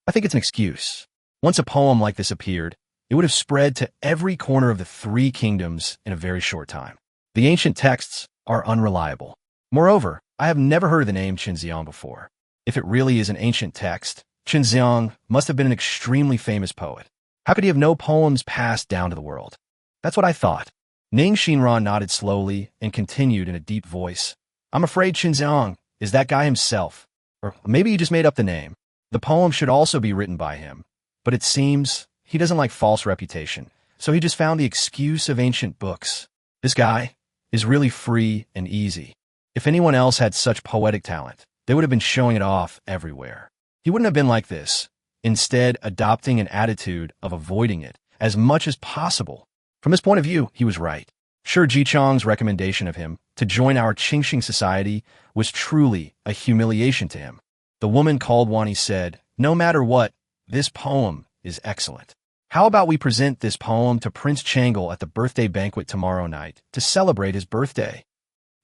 "I think it's an excuse. Once a poem like this appeared, it would have spread to every corner of the 3 kingdoms in a very short time. The ancient texts are unreliable. Moreover, I have never heard of the name Qinziang before. If it really is an ancient text, Qinziang must have been an extremely famous poet. How could he have no poems passed down to the world?" "That's what I thought." Ning Xinran nodded slowly and continued in a deep voice, "I'm afraid Qinziang is that guy himself. Or maybe he just made up the name. The poem should also be written by him. But it seems he doesn't like false reputation, so he just found the excuse of ancient books. This guy is really free and easy. If anyone else had such poetic talent, they would have been showing it off everywhere. He wouldn't have been like this, instead adopting an attitude of avoiding it as much as possible. From this point of view, he was right. Shi Jichong's recommendation of him to join our Qingxing society was truly a humiliation to him. The woman called Wani said, "No matter what, this poem is excellent. How about we present this poem to Prince Changle at the birthday banquet tomorrow night to celebrate his birthday?"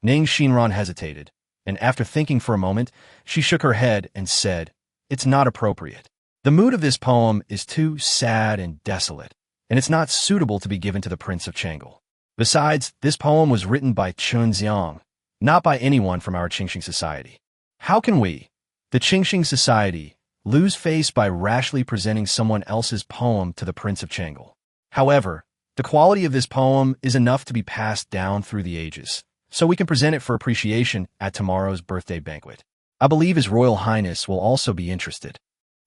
Ning Xinran hesitated, and after thinking for a moment, she shook her head and said, "It's not appropriate. The mood of this poem is too sad and desolate, and it's not suitable to be given to the Prince of Changle. Besides, this poem was written by Chun Xiang, not by anyone from our Qingxing society. How can we, the Qingxing society, lose face by rashly presenting someone else's poem to the Prince of Changle? However, the quality of this poem is enough to be passed down through the ages, so we can present it for appreciation at tomorrow's birthday banquet. I believe His Royal Highness will also be interested."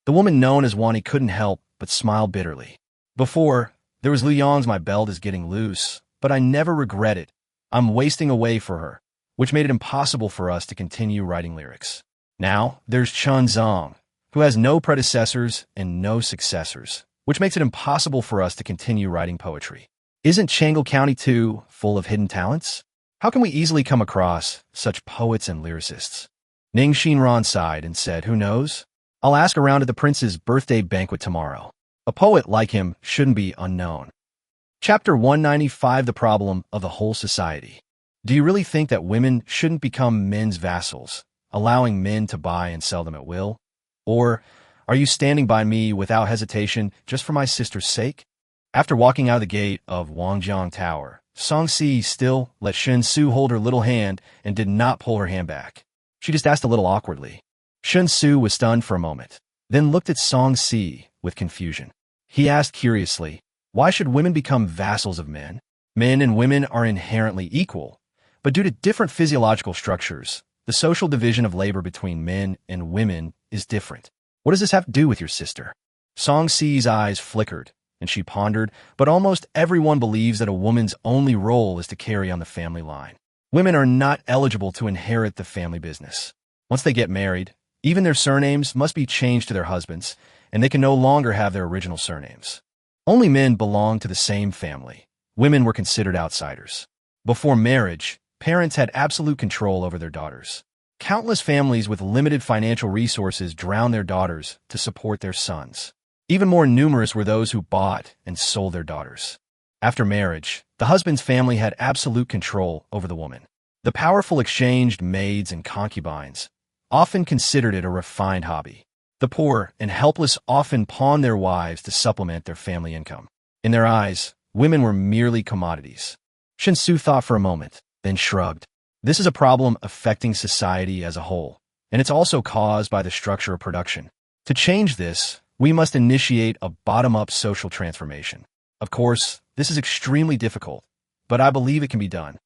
The woman known as Wani couldn't help but smile bitterly. "Before, there was Lu Yang's My Belt is Getting Loose, but I never regret it. I'm wasting away for her, which made it impossible for us to continue writing lyrics. Now, there's Chun Zong, who has no predecessors and no successors, which makes it impossible for us to continue writing poetry. Isn't Changle County, too, full of hidden talents? How can we easily come across such poets and lyricists?" Ning Xinran sighed and said, "Who knows? I'll ask around at the prince's birthday banquet tomorrow. A poet like him shouldn't be unknown." Chapter 195, The Problem of the Whole Society. Do you really think that women shouldn't become men's vassals, allowing men to buy and sell them at will? Or are you standing by me without hesitation just for my sister's sake? After walking out of the gate of Wangjiang Tower, Song Si still let Shen Xu hold her little hand and did not pull her hand back. She just asked a little awkwardly. Shen Xu was stunned for a moment, then looked at Song Si with confusion. He asked curiously, "Why should women become vassals of men? Men and women are inherently equal, but due to different physiological structures, the social division of labor between men and women is different. What does this have to do with your sister?" Song Si's eyes flickered, and she pondered, but almost everyone believes that a woman's only role is to carry on the family line. Women are not eligible to inherit the family business. Once they get married, even their surnames must be changed to their husbands, and they can no longer have their original surnames. Only men belong to the same family. Women were considered outsiders. Before marriage, parents had absolute control over their daughters. Countless families with limited financial resources drowned their daughters to support their sons. Even more numerous were those who bought and sold their daughters. After marriage, the husband's family had absolute control over the woman. The powerful exchanged maids and concubines, often considered it a refined hobby. The poor and helpless often pawned their wives to supplement their family income. In their eyes, women were merely commodities. Shen Xu thought for a moment, then shrugged. This is a problem affecting society as a whole, and it's also caused by the structure of production. To change this, we must initiate a bottom-up social transformation. Of course, this is extremely difficult, but I believe it can be done.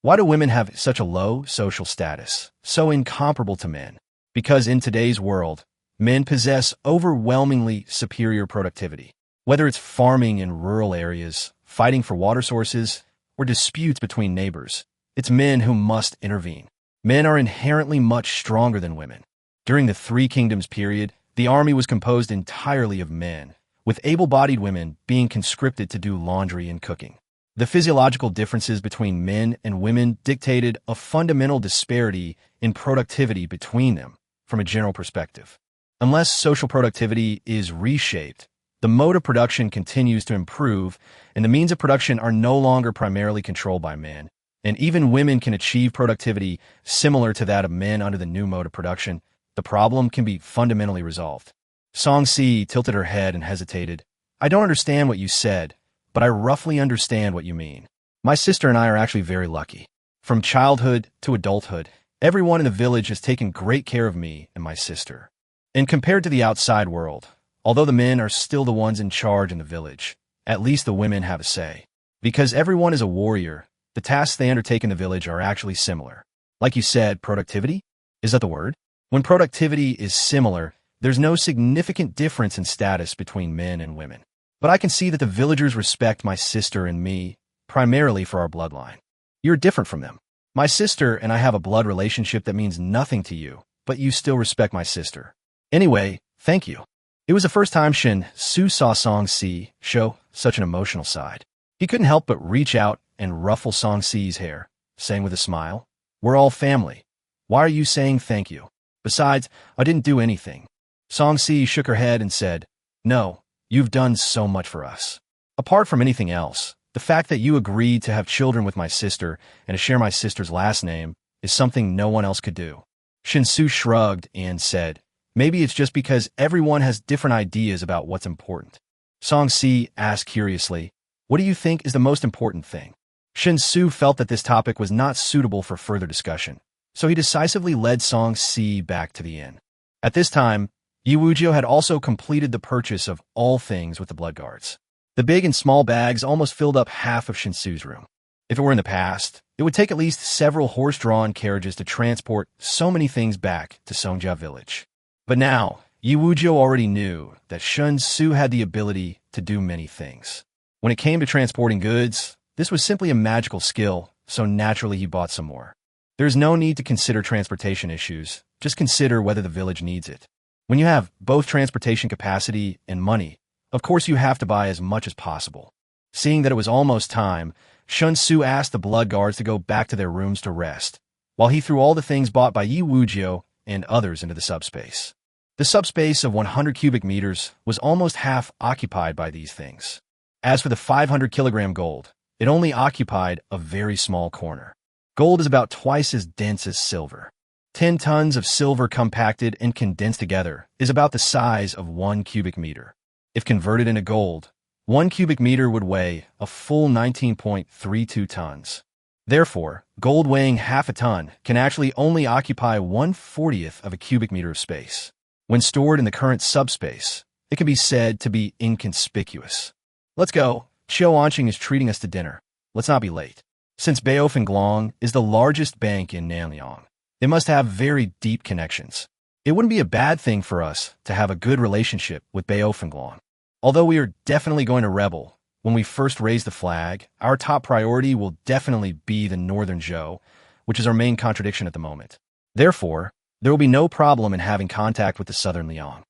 Why do women have such a low social status, so incomparable to men? Because in today's world, men possess overwhelmingly superior productivity. Whether it's farming in rural areas, fighting for water sources, or disputes between neighbors, it's men who must intervene. Men are inherently much stronger than women. During the Three Kingdoms period, the army was composed entirely of men, with able-bodied women being conscripted to do laundry and cooking. The physiological differences between men and women dictated a fundamental disparity in productivity between them from a general perspective. Unless social productivity is reshaped, the mode of production continues to improve, and the means of production are no longer primarily controlled by men, and even women can achieve productivity similar to that of men under the new mode of production. The problem can be fundamentally resolved. Song Si tilted her head and hesitated. "I don't understand what you said, but I roughly understand what you mean. My sister and I are actually very lucky. From childhood to adulthood, everyone in the village has taken great care of me and my sister. And compared to the outside world, although the men are still the ones in charge in the village, at least the women have a say. Because everyone is a warrior, the tasks they undertake in the village are actually similar. Like you said, productivity? Is that the word? When productivity is similar, there's no significant difference in status between men and women. But I can see that the villagers respect my sister and me, primarily for our bloodline. You're different from them. My sister and I have a blood relationship that means nothing to you, but you still respect my sister. Anyway, thank you." It was the first time Shen Xu saw Song Si show such an emotional side. He couldn't help but reach out and ruffle Song Si's hair, saying with a smile, "We're all family. Why are you saying thank you? Besides, I didn't do anything." Song Si shook her head and said, "No, you've done so much for us. Apart from anything else, the fact that you agreed to have children with my sister and to share my sister's last name is something no one else could do." Shen Xu shrugged and said, "Maybe it's just because everyone has different ideas about what's important." Song Si asked curiously, "What do you think is the most important thing?" Shen Xu felt that this topic was not suitable for further discussion, so he decisively led Song Si back to the inn. At this time, Yi Wuzhou had also completed the purchase of all things with the blood guards. The big and small bags almost filled up half of Shen Xu's room. If it were in the past, it would take at least several horse-drawn carriages to transport so many things back to Songjia village. But now, Yi Wuzhou already knew that Shen Xu had the ability to do many things. When it came to transporting goods, this was simply a magical skill, so naturally he bought some more. There's no need to consider transportation issues, just consider whether the village needs it. When you have both transportation capacity and money, of course you have to buy as much as possible. Seeing that it was almost time, Shen Xu asked the blood guards to go back to their rooms to rest, while he threw all the things bought by Yi Wuzhou and others into the subspace. The subspace of 100 cubic meters was almost half occupied by these things. As for the 500-kilogram gold, it only occupied a very small corner. Gold is about twice as dense as silver. 10 tons of silver compacted and condensed together is about the size of 1 cubic meter. If converted into gold, 1 cubic meter would weigh a full 19.32 tons. Therefore, gold weighing half a ton can actually only occupy 1/40th of a cubic meter of space. When stored in the current subspace, it can be said to be inconspicuous. "Let's go. Qiu Anqing is treating us to dinner. Let's not be late." Since Baofenglong is the largest bank in Nanyang, they must have very deep connections. It wouldn't be a bad thing for us to have a good relationship with Baofenglong. Although we are definitely going to rebel, when we first raise the flag, our top priority will definitely be the Northern Zhou, which is our main contradiction at the moment. Therefore, there will be no problem in having contact with the Southern Liang.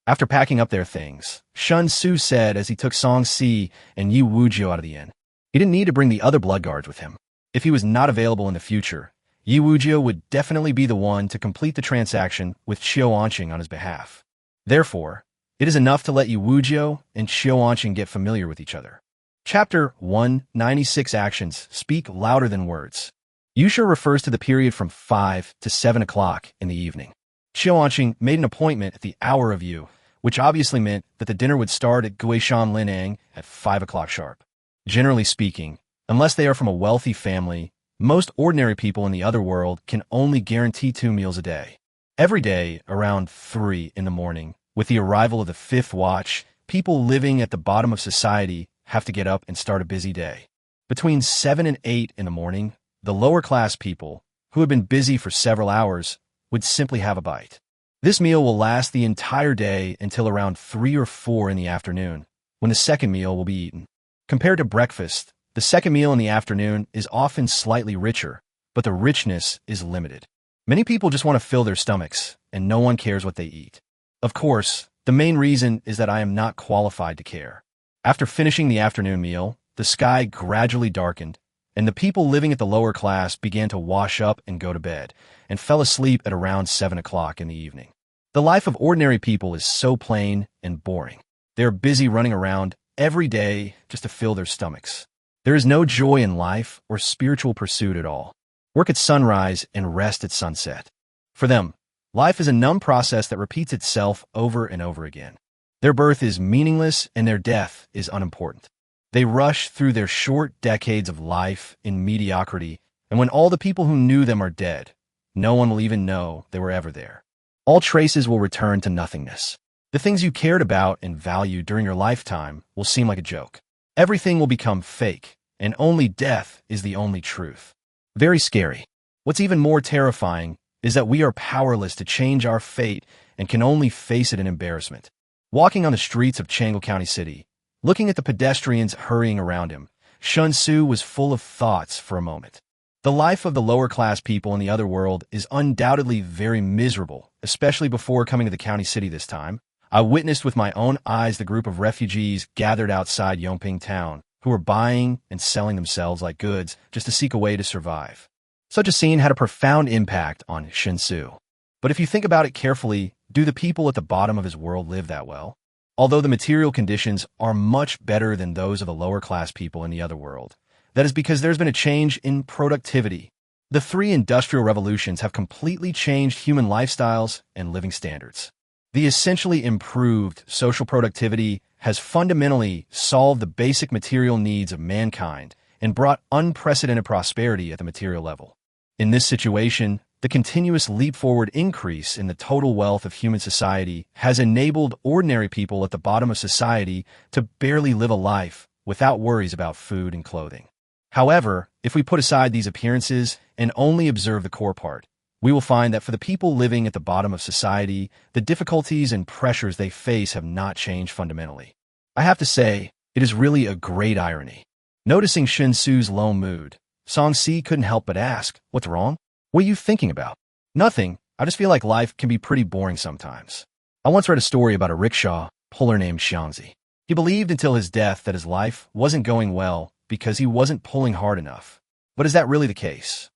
After packing up their things, Shen Xu said as he took Song Si and Yi Wuzhou out of the inn. He didn't need to bring the other blood guards with him. If he was not available in the future, Yi Wuzhou would definitely be the one to complete the transaction with Qiu Anqing on his behalf. Therefore, it is enough to let Yi Wuzhou and Qiu Anqing get familiar with each other. Chapter 196 Actions speak louder than words. Yusha refers to the period from 5 to 7 o'clock in the evening. Qiu Anqing made an appointment at the hour of Yu, which obviously meant that the dinner would start at Guishan Linang at 5 o'clock sharp. Generally speaking, unless they are from a wealthy family, most ordinary people in the other world can only guarantee 2 meals a day. Every day, around 3 in the morning, with the arrival of the 5th watch, people living at the bottom of society have to get up and start a busy day. Between 7 and 8 in the morning, the lower-class people, who had been busy for several hours, would simply have a bite. This meal will last the entire day until around 3 or 4 in the afternoon, when the second meal will be eaten. Compared to breakfast, the second meal in the afternoon is often slightly richer, but the richness is limited. Many people just want to fill their stomachs, and no one cares what they eat. Of course, the main reason is that I am not qualified to care. After finishing the afternoon meal, the sky gradually darkened, and the people living at the lower class began to wash up and go to bed, and fell asleep at around 7 o'clock in the evening. The life of ordinary people is so plain and boring. They are busy running around every day just to fill their stomachs. There is no joy in life or spiritual pursuit at all. Work at sunrise and rest at sunset. For them, life is a numb process that repeats itself over and over again. Their birth is meaningless and their death is unimportant. They rush through their short decades of life in mediocrity, and when all the people who knew them are dead, no one will even know they were ever there. All traces will return to nothingness. The things you cared about and valued during your lifetime will seem like a joke. Everything will become fake, and only death is the only truth. Very scary. What's even more terrifying is that we are powerless to change our fate and can only face it in embarrassment. Walking on the streets of Changle County City, looking at the pedestrians hurrying around him, Shen Xu was full of thoughts for a moment. The life of the lower-class people in the other world is undoubtedly very miserable, especially before coming to the county city this time. I witnessed with my own eyes the group of refugees gathered outside Yongping town, who were buying and selling themselves like goods just to seek a way to survive. Such a scene had a profound impact on Shen Xu. But if you think about it carefully, do the people at the bottom of his world live that well? Although the material conditions are much better than those of the lower-class people in the other world, that is because there's been a change in productivity. The three industrial revolutions have completely changed human lifestyles and living standards. The essentially improved social productivity has fundamentally solved the basic material needs of mankind and brought unprecedented prosperity at the material level. In this situation, the continuous leap-forward increase in the total wealth of human society has enabled ordinary people at the bottom of society to barely live a life without worries about food and clothing. However, if we put aside these appearances and only observe the core part, we will find that for the people living at the bottom of society, the difficulties and pressures they face have not changed fundamentally. I have to say, it is really a great irony. Noticing Shen Xu's low mood, Song-si couldn't help but ask, "What's wrong? What are you thinking about?" "Nothing. I just feel like life can be pretty boring sometimes." I once read a story about a rickshaw puller named Xiangzi. He believed until his death that his life wasn't going well because he wasn't pulling hard enough. But is that really the case?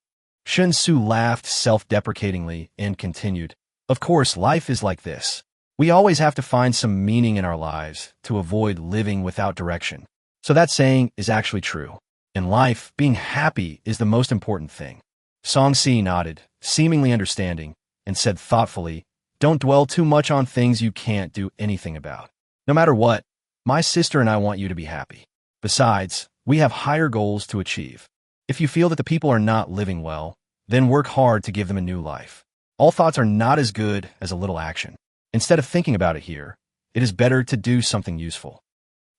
Shen Xu laughed self-deprecatingly and continued, "Of course, life is like this. We always have to find some meaning in our lives to avoid living without direction. So that saying is actually true. In life, being happy is the most important thing." Song-si nodded, seemingly understanding, and said thoughtfully, "Don't dwell too much on things you can't do anything about. No matter what, my sister and I want you to be happy. Besides, we have higher goals to achieve. If you feel that the people are not living well, then work hard to give them a new life. All thoughts are not as good as a little action. Instead of thinking about it here, it is better to do something useful."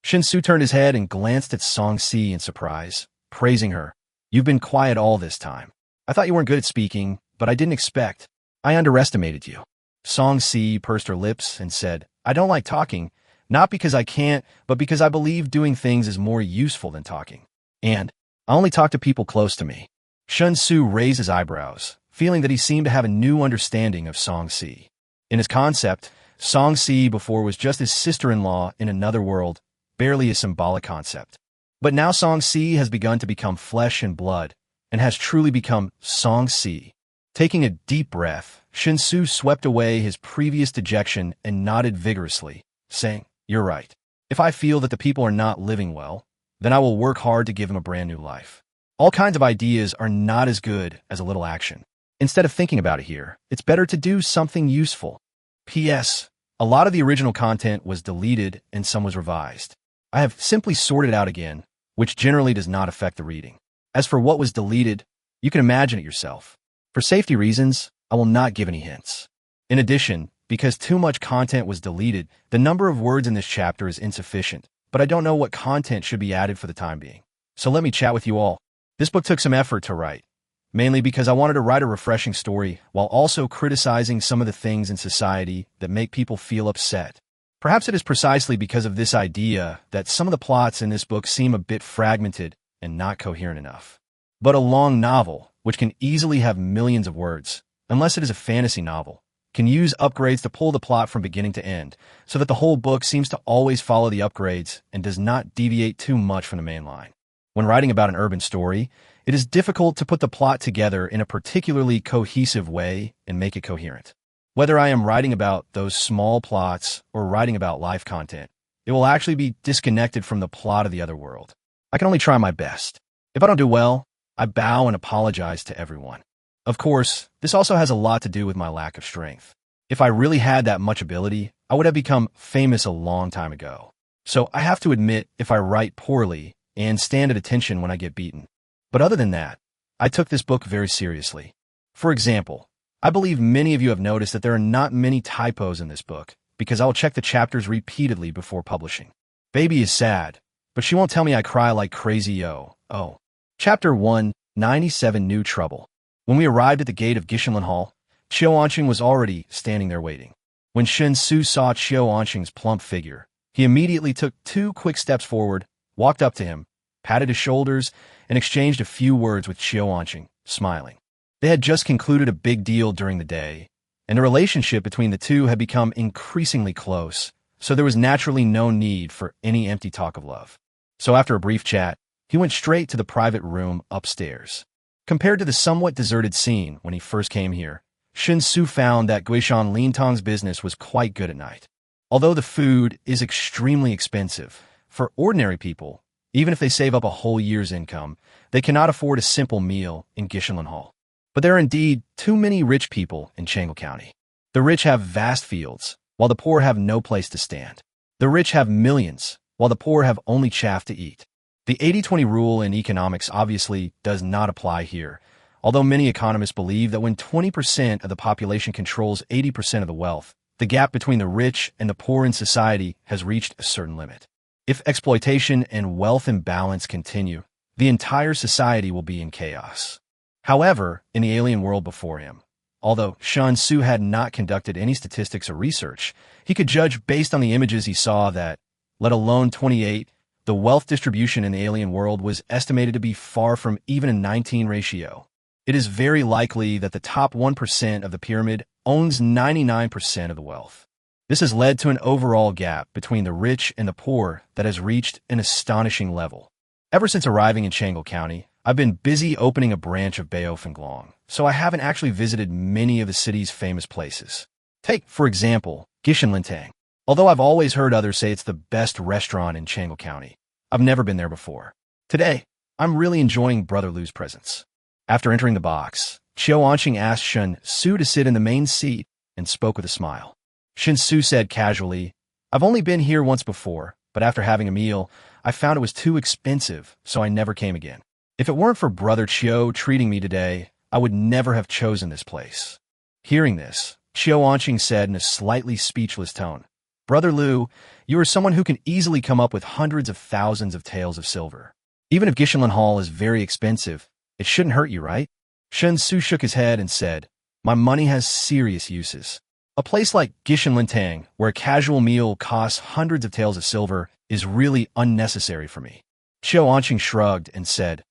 Shen Xu turned his head and glanced at Song-si in surprise, praising her. "You've been quiet all this time. I thought you weren't good at speaking, but I didn't expect. I underestimated you." Song-si pursed her lips and said, "I don't like talking, not because I can't, but because I believe doing things is more useful than talking. And I only talk to people close to me." Shen Xu raised his eyebrows, feeling that he seemed to have a new understanding of Song-si. In his concept, Song-si before was just his sister-in-law in another world, barely a symbolic concept. But now Song-si has begun to become flesh and blood, and has truly become Song-si. Taking a deep breath, Shen Xu swept away his previous dejection and nodded vigorously, saying, "You're right. If I feel that the people are not living well, then I will work hard to give them a brand new life. All kinds of ideas are not as good as a little action. Instead of thinking about it here, it's better to do something useful." P.S. A lot of the original content was deleted and some was revised. I have simply sorted it out again, which generally does not affect the reading. As for what was deleted, you can imagine it yourself. For safety reasons, I will not give any hints. In addition, because too much content was deleted, the number of words in this chapter is insufficient, but I don't know what content should be added for the time being. So let me chat with you all. This book took some effort to write, mainly because I wanted to write a refreshing story while also criticizing some of the things in society that make people feel upset. Perhaps it is precisely because of this idea that some of the plots in this book seem a bit fragmented and not coherent enough. But a long novel, which can easily have millions of words, unless it is a fantasy novel, can use upgrades to pull the plot from beginning to end, so that the whole book seems to always follow the upgrades and does not deviate too much from the main line. When writing about an urban story, it is difficult to put the plot together in a particularly cohesive way and make it coherent. Whether I am writing about those small plots or writing about life content, it will actually be disconnected from the plot of the other world. I can only try my best. If I don't do well, I bow and apologize to everyone. Of course, this also has a lot to do with my lack of strength. If I really had that much ability, I would have become famous a long time ago. So I have to admit if I write poorly and stand at attention when I get beaten. But other than that, I took this book very seriously. For example, I believe many of you have noticed that there are not many typos in this book because I will check the chapters repeatedly before publishing. Baby is sad, but she won't tell me I cry like crazy yo. Oh. Chapter 1, 97 New Trouble. When we arrived at the gate of Gishinlin Hall, Qiu Anqing was already standing there waiting. When Shen Xu saw Qiu Anqing's plump figure, he immediately took 2 quick steps forward, walked up to him, patted his shoulders, and exchanged a few words with Qiu Anqing, smiling. They had just concluded a big deal during the day, and the relationship between the two had become increasingly close, so there was naturally no need for any empty talk of love. So after a brief chat, he went straight to the private room upstairs. Compared to the somewhat deserted scene when he first came here, Shen Xu found that Guishan Lintang's business was quite good at night. Although the food is extremely expensive, for ordinary people, even if they save up a whole year's income, they cannot afford a simple meal in Gishanlin Hall. But there are indeed too many rich people in Changle County. The rich have vast fields, while the poor have no place to stand. The rich have millions, while the poor have only chaff to eat. The 80-20 rule in economics obviously does not apply here, although many economists believe that when 20% of the population controls 80% of the wealth, the gap between the rich and the poor in society has reached a certain limit. If exploitation and wealth imbalance continue, the entire society will be in chaos. However, in the alien world before him, although Shen Xu had not conducted any statistics or research, he could judge based on the images he saw that, let alone 28, the wealth distribution in the alien world was estimated to be far from even a 19 ratio. It is very likely that the top 1% of the pyramid owns 99% of the wealth. This has led to an overall gap between the rich and the poor that has reached an astonishing level. Ever since arriving in Changle County, I've been busy opening a branch of Baofenglong, so I haven't actually visited many of the city's famous places. Take, for example, Gishanlintang. Although I've always heard others say it's the best restaurant in Changle County, I've never been there before. Today, I'm really enjoying Brother Lu's presence. After entering the box, Qiu Anqing asked Shen Xu to sit in the main seat and spoke with a smile. Shen Xu said casually, "I've only been here once before, but after having a meal, I found it was too expensive, so I never came again. If it weren't for Brother Qiu treating me today, I would never have chosen this place." Hearing this, Qiu Anqing said in a slightly speechless tone, "Brother Lu, you are someone who can easily come up with hundreds of thousands of taels of silver. Even if Gishanlin Hall is very expensive, it shouldn't hurt you, right?" Shen Xu shook his head and said, "My money has serious uses. A place like Gishanlintang, where a casual meal costs hundreds of taels of silver, is really unnecessary for me." Qiu Anqing shrugged and said,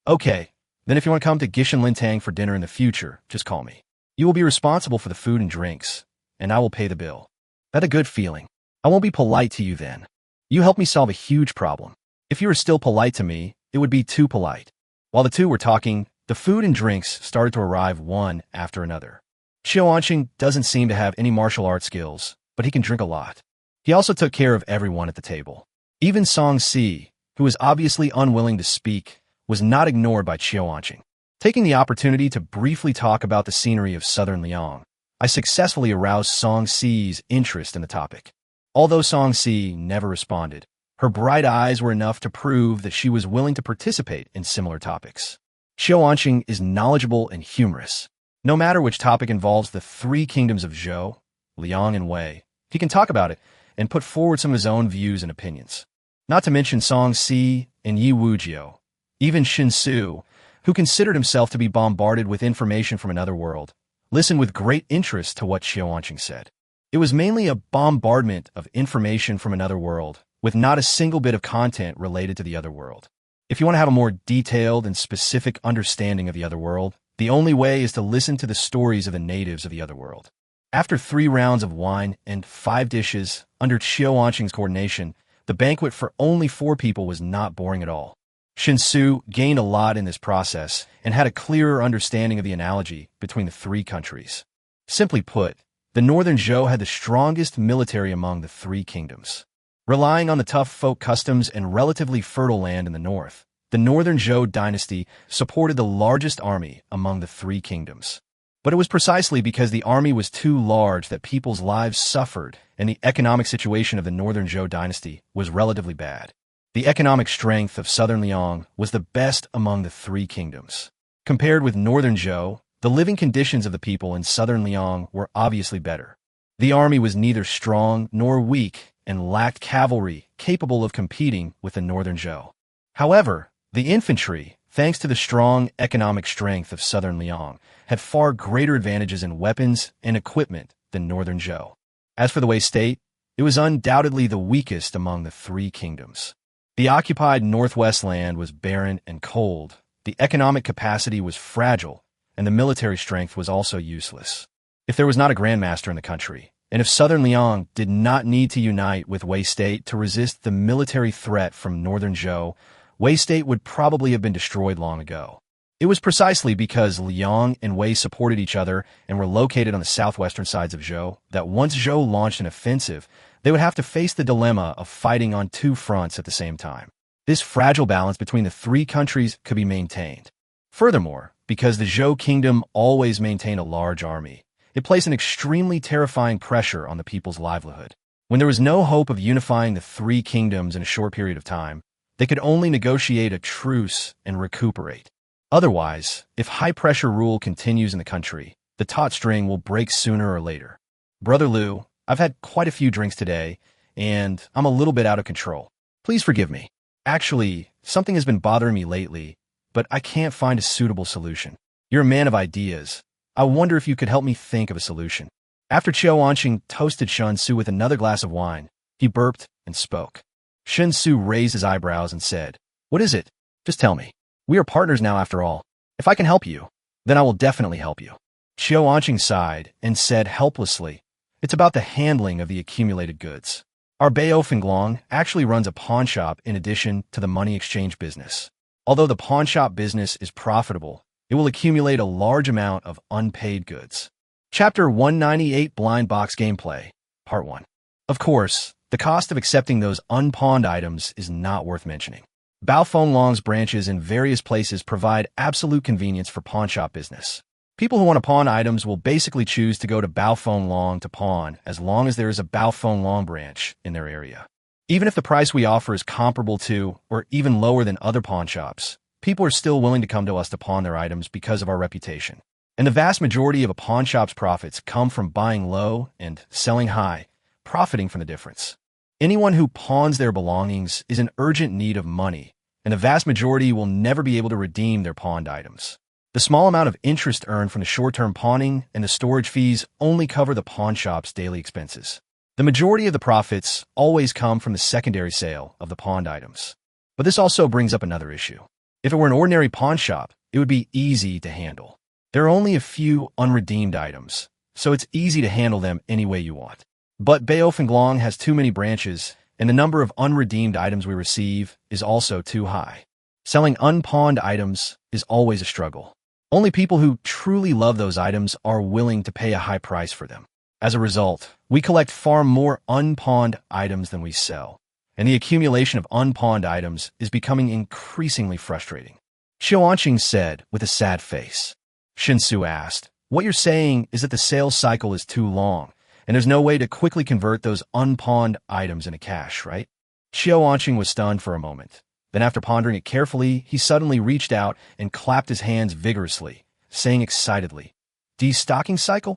"Okay, then if you want to come to Gishanlintang for dinner in the future, just call me. You will be responsible for the food and drinks, and I will pay the bill. That's a good feeling. I won't be polite to you then. You helped me solve a huge problem. If you were still polite to me, it would be too polite." While the two were talking, the food and drinks started to arrive one after another. Qiu Anqing doesn't seem to have any martial arts skills, but he can drink a lot. He also took care of everyone at the table. Even Song Si, who was obviously unwilling to speak, was not ignored by Qiu Anqing. Taking the opportunity to briefly talk about the scenery of southern Liang, I successfully aroused Song Si's interest in the topic. Although Song Si never responded, her bright eyes were enough to prove that she was willing to participate in similar topics. Qiu Anqing is knowledgeable and humorous. No matter which topic involves the three kingdoms of Zhou, Liang, and Wei, he can talk about it and put forward some of his own views and opinions. Not to mention Song Si and Yi Wujiu, even Shen Xu, who considered himself to be bombarded with information from another world, listened with great interest to what Qiu Anqing said. It was mainly a bombardment of information from another world, with not a single bit of content related to the other world. If you want to have a more detailed and specific understanding of the other world, the only way is to listen to the stories of the natives of the other world. After 3 rounds of wine and 5 dishes, under Qiu Anqing's coordination, the banquet for only 4 people was not boring at all. Shen Xu gained a lot in this process and had a clearer understanding of the analogy between the 3 countries. Simply put, the northern Zhou had the strongest military among the 3 kingdoms. Relying on the tough folk customs and relatively fertile land in the north, the northern Zhou dynasty supported the largest army among the 3 kingdoms. But it was precisely because the army was too large that people's lives suffered and the economic situation of the northern Zhou dynasty was relatively bad. The economic strength of southern Liang was the best among the 3 kingdoms. Compared with northern Zhou, the living conditions of the people in southern Liang were obviously better. The army was neither strong nor weak and lacked cavalry capable of competing with the northern Zhou. However, the infantry, thanks to the strong economic strength of southern Liang, had far greater advantages in weapons and equipment than northern Zhou. As for the Wei state, it was undoubtedly the weakest among the 3 kingdoms. The occupied northwest land was barren and cold, the economic capacity was fragile, and the military strength was also useless. If there was not a grandmaster in the country, And if southern Liang did not need to unite with Wei State to resist the military threat from northern Zhou, Wei State would probably have been destroyed long ago. It was precisely because Liang and Wei supported each other and were located on the southwestern sides of Zhou that once Zhou launched an offensive, they would have to face the dilemma of fighting on two fronts at the same time. This fragile balance between the three countries could be maintained. Furthermore, because the Zhou kingdom always maintained a large army, it placed an extremely terrifying pressure on the people's livelihood. When there was no hope of unifying the three kingdoms in a short period of time, they could only negotiate a truce and recuperate. Otherwise, if high-pressure rule continues in the country, the taut string will break sooner or later. Brother Liu, I've had quite a few drinks today, and I'm a little bit out of control. Please forgive me. Actually, something has been bothering me lately, but I can't find a suitable solution. You're a man of ideas. I wonder if you could help me think of a solution. After Qiao Wanqing toasted Shen Xu with another glass of wine, he burped and spoke. Shen Xu raised his eyebrows and said, "What is it? Just tell me. We are partners now after all. If I can help you, then I will definitely help you." Qiao Wanqing sighed and said helplessly, "It's about the handling of the accumulated goods. Our Beio Fenglong actually runs a pawn shop in addition to the money exchange business. Although the pawn shop business is profitable, it will accumulate a large amount of unpaid goods." Chapter 198 Blind Box Gameplay, Part 1. Of course, the cost of accepting those unpawned items is not worth mentioning. Bao Fenglong's branches in various places provide absolute convenience for pawn shop business. People who want to pawn items will basically choose to go to Bao Fenglong to pawn as long as there is a Bao Fenglong branch in their area. Even if the price we offer is comparable to or even lower than other pawn shops, people are still willing to come to us to pawn their items because of our reputation. And the vast majority of a pawn shop's profits come from buying low and selling high, profiting from the difference. Anyone who pawns their belongings is in urgent need of money, and the vast majority will never be able to redeem their pawned items. The small amount of interest earned from the short-term pawning and the storage fees only cover the pawn shop's daily expenses. The majority of the profits always come from the secondary sale of the pawned items. But this also brings up another issue. If it were an ordinary pawn shop, it would be easy to handle. There are only a few unredeemed items, so it's easy to handle them any way you want. But Beio Fenglong has too many branches, and the number of unredeemed items we receive is also too high. Selling unpawned items is always a struggle. Only people who truly love those items are willing to pay a high price for them. As a result, we collect far more unpawned items than we sell, and the accumulation of unpawned items is becoming increasingly frustrating. Qiao Wanqing said with a sad face. Shen Xu asked, "What you're saying is that the sales cycle is too long, and there's no way to quickly convert those unpawned items into cash, right?" Qiao Wanqing was stunned for a moment. Then after pondering it carefully, he suddenly reached out and clapped his hands vigorously, saying excitedly, "Destocking cycle?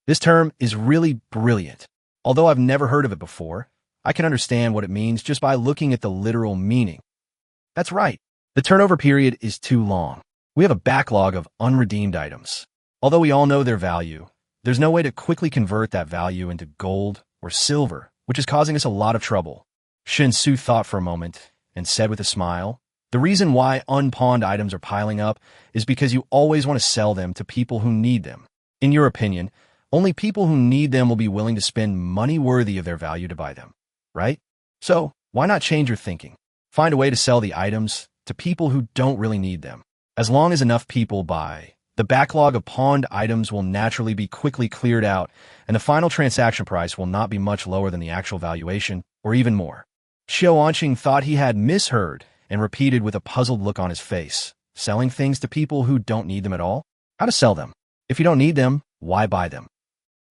This term is really brilliant. Although I've never heard of it before, I can understand what it means just by looking at the literal meaning. That's right. The turnover period is too long. We have a backlog of unredeemed items. Although we all know their value, there's no way to quickly convert that value into gold or silver, which is causing us a lot of trouble." Shen Xu thought for a moment and said with a smile, "The reason why unpawned items are piling up is because you always want to sell them to people who need them. In your opinion, only people who need them will be willing to spend money worthy of their value to buy them, right? So, why not change your thinking? Find a way to sell the items to people who don't really need them. As long as enough people buy, the backlog of pawned items will naturally be quickly cleared out, and the final transaction price will not be much lower than the actual valuation, or even more." Qiao Wanqing thought he had misheard and repeated with a puzzled look on his face, "Selling things to people who don't need them at all? How to sell them? If you don't need them, why buy them?"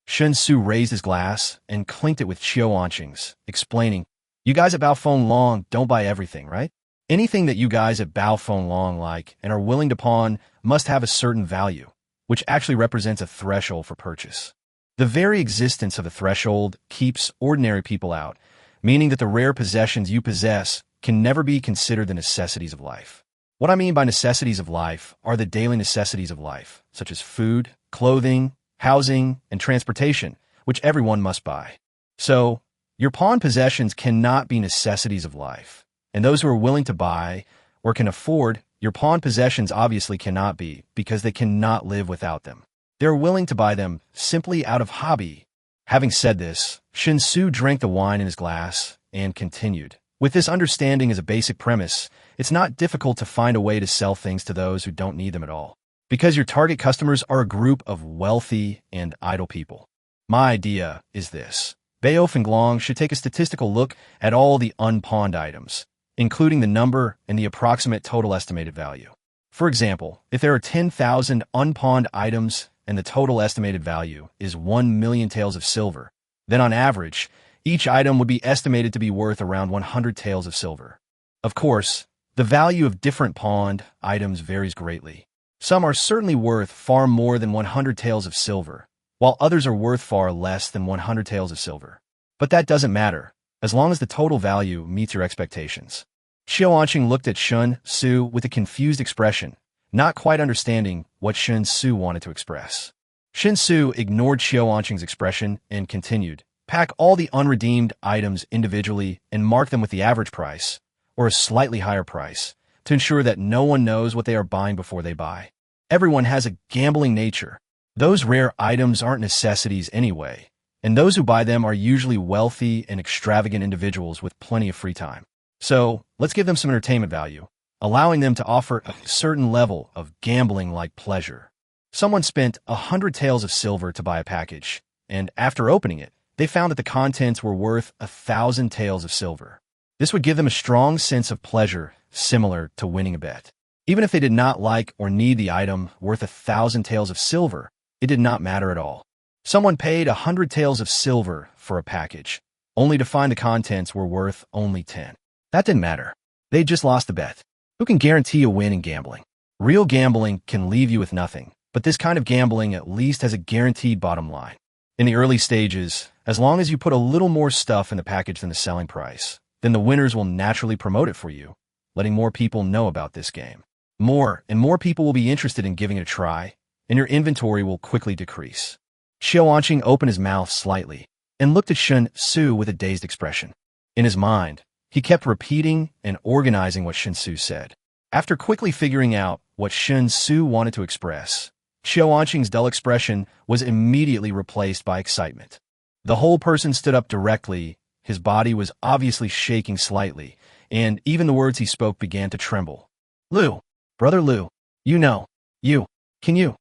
Shen Xu raised his glass and clinked it with Qiao Wanqing's, explaining, "You guys at Bao Fenglong don't buy everything, right? Anything that you guys at Bao Fenglong like and are willing to pawn must have a certain value, which actually represents a threshold for purchase. The very existence of the threshold keeps ordinary people out, meaning that the rare possessions you possess can never be considered the necessities of life. What I mean by necessities of life are the daily necessities of life, such as food, clothing, housing, and transportation, which everyone must buy. So, your pawned possessions cannot be necessities of life, and those who are willing to buy or can afford your pawned possessions obviously cannot be, because they cannot live without them. They are willing to buy them simply out of hobby. Having said this, Shen Xu drank the wine in his glass and continued. With this understanding as a basic premise, it's not difficult to find a way to sell things to those who don't need them at all. Because your target customers are a group of wealthy and idle people. My idea is this. Bao Fenglong should take a statistical look at all the unpawned items, including the number and the approximate total estimated value. For example, if there are 10,000 unpawned items and the total estimated value is 1 million taels of silver, then on average, each item would be estimated to be worth around 100 taels of silver. Of course, the value of different pawned items varies greatly. Some are certainly worth far more than 100 taels of silver, while others are worth far less than 100 taels of silver. But that doesn't matter, as long as the total value meets your expectations. Xiao Anqing looked at Shen Xu with a confused expression, not quite understanding what Shen Xu wanted to express. Shen Xu ignored Xiao Anqing's expression and continued. Pack all the unredeemed items individually and mark them with the average price, or a slightly higher price, to ensure that no one knows what they are buying before they buy. Everyone has a gambling nature. Those rare items aren't necessities anyway, and those who buy them are usually wealthy and extravagant individuals with plenty of free time. So, let's give them some entertainment value, allowing them to offer a certain level of gambling-like pleasure. Someone spent 100 taels of silver to buy a package, and after opening it, they found that the contents were worth 1,000 taels of silver. This would give them a strong sense of pleasure, similar to winning a bet. Even if they did not like or need the item worth 1,000 taels of silver, it did not matter at all. Someone paid 100 taels of silver for a package, only to find the contents were worth only 10. That didn't matter. They just lost the bet. Who can guarantee a win in gambling? Real gambling can leave you with nothing, but this kind of gambling at least has a guaranteed bottom line. In the early stages, as long as you put a little more stuff in the package than the selling price, then the winners will naturally promote it for you, letting more people know about this game. More and more people will be interested in giving it a try, and your inventory will quickly decrease. Xiao Anqing opened his mouth slightly and looked at Shen Xu with a dazed expression. In his mind, he kept repeating and organizing what Shen Xu said. After quickly figuring out what Shen Xu wanted to express, Xiao Anqing's dull expression was immediately replaced by excitement. The whole person stood up directly, his body was obviously shaking slightly, and even the words he spoke began to tremble. Lu, brother Lu, can you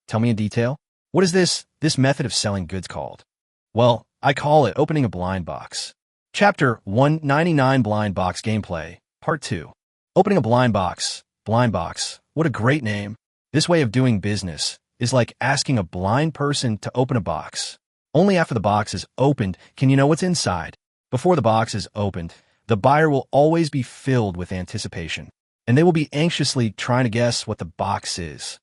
tell me in detail? What is this method of selling goods called? Well, I call it opening a blind box. Chapter 199 Blind Box Gameplay, Part 2. Opening a blind box. Blind box. What a great name. This way of doing business is like asking a blind person to open a box. Only after the box is opened can you know what's inside. Before the box is opened, the buyer will always be filled with anticipation, and they will be anxiously trying to guess what the box is.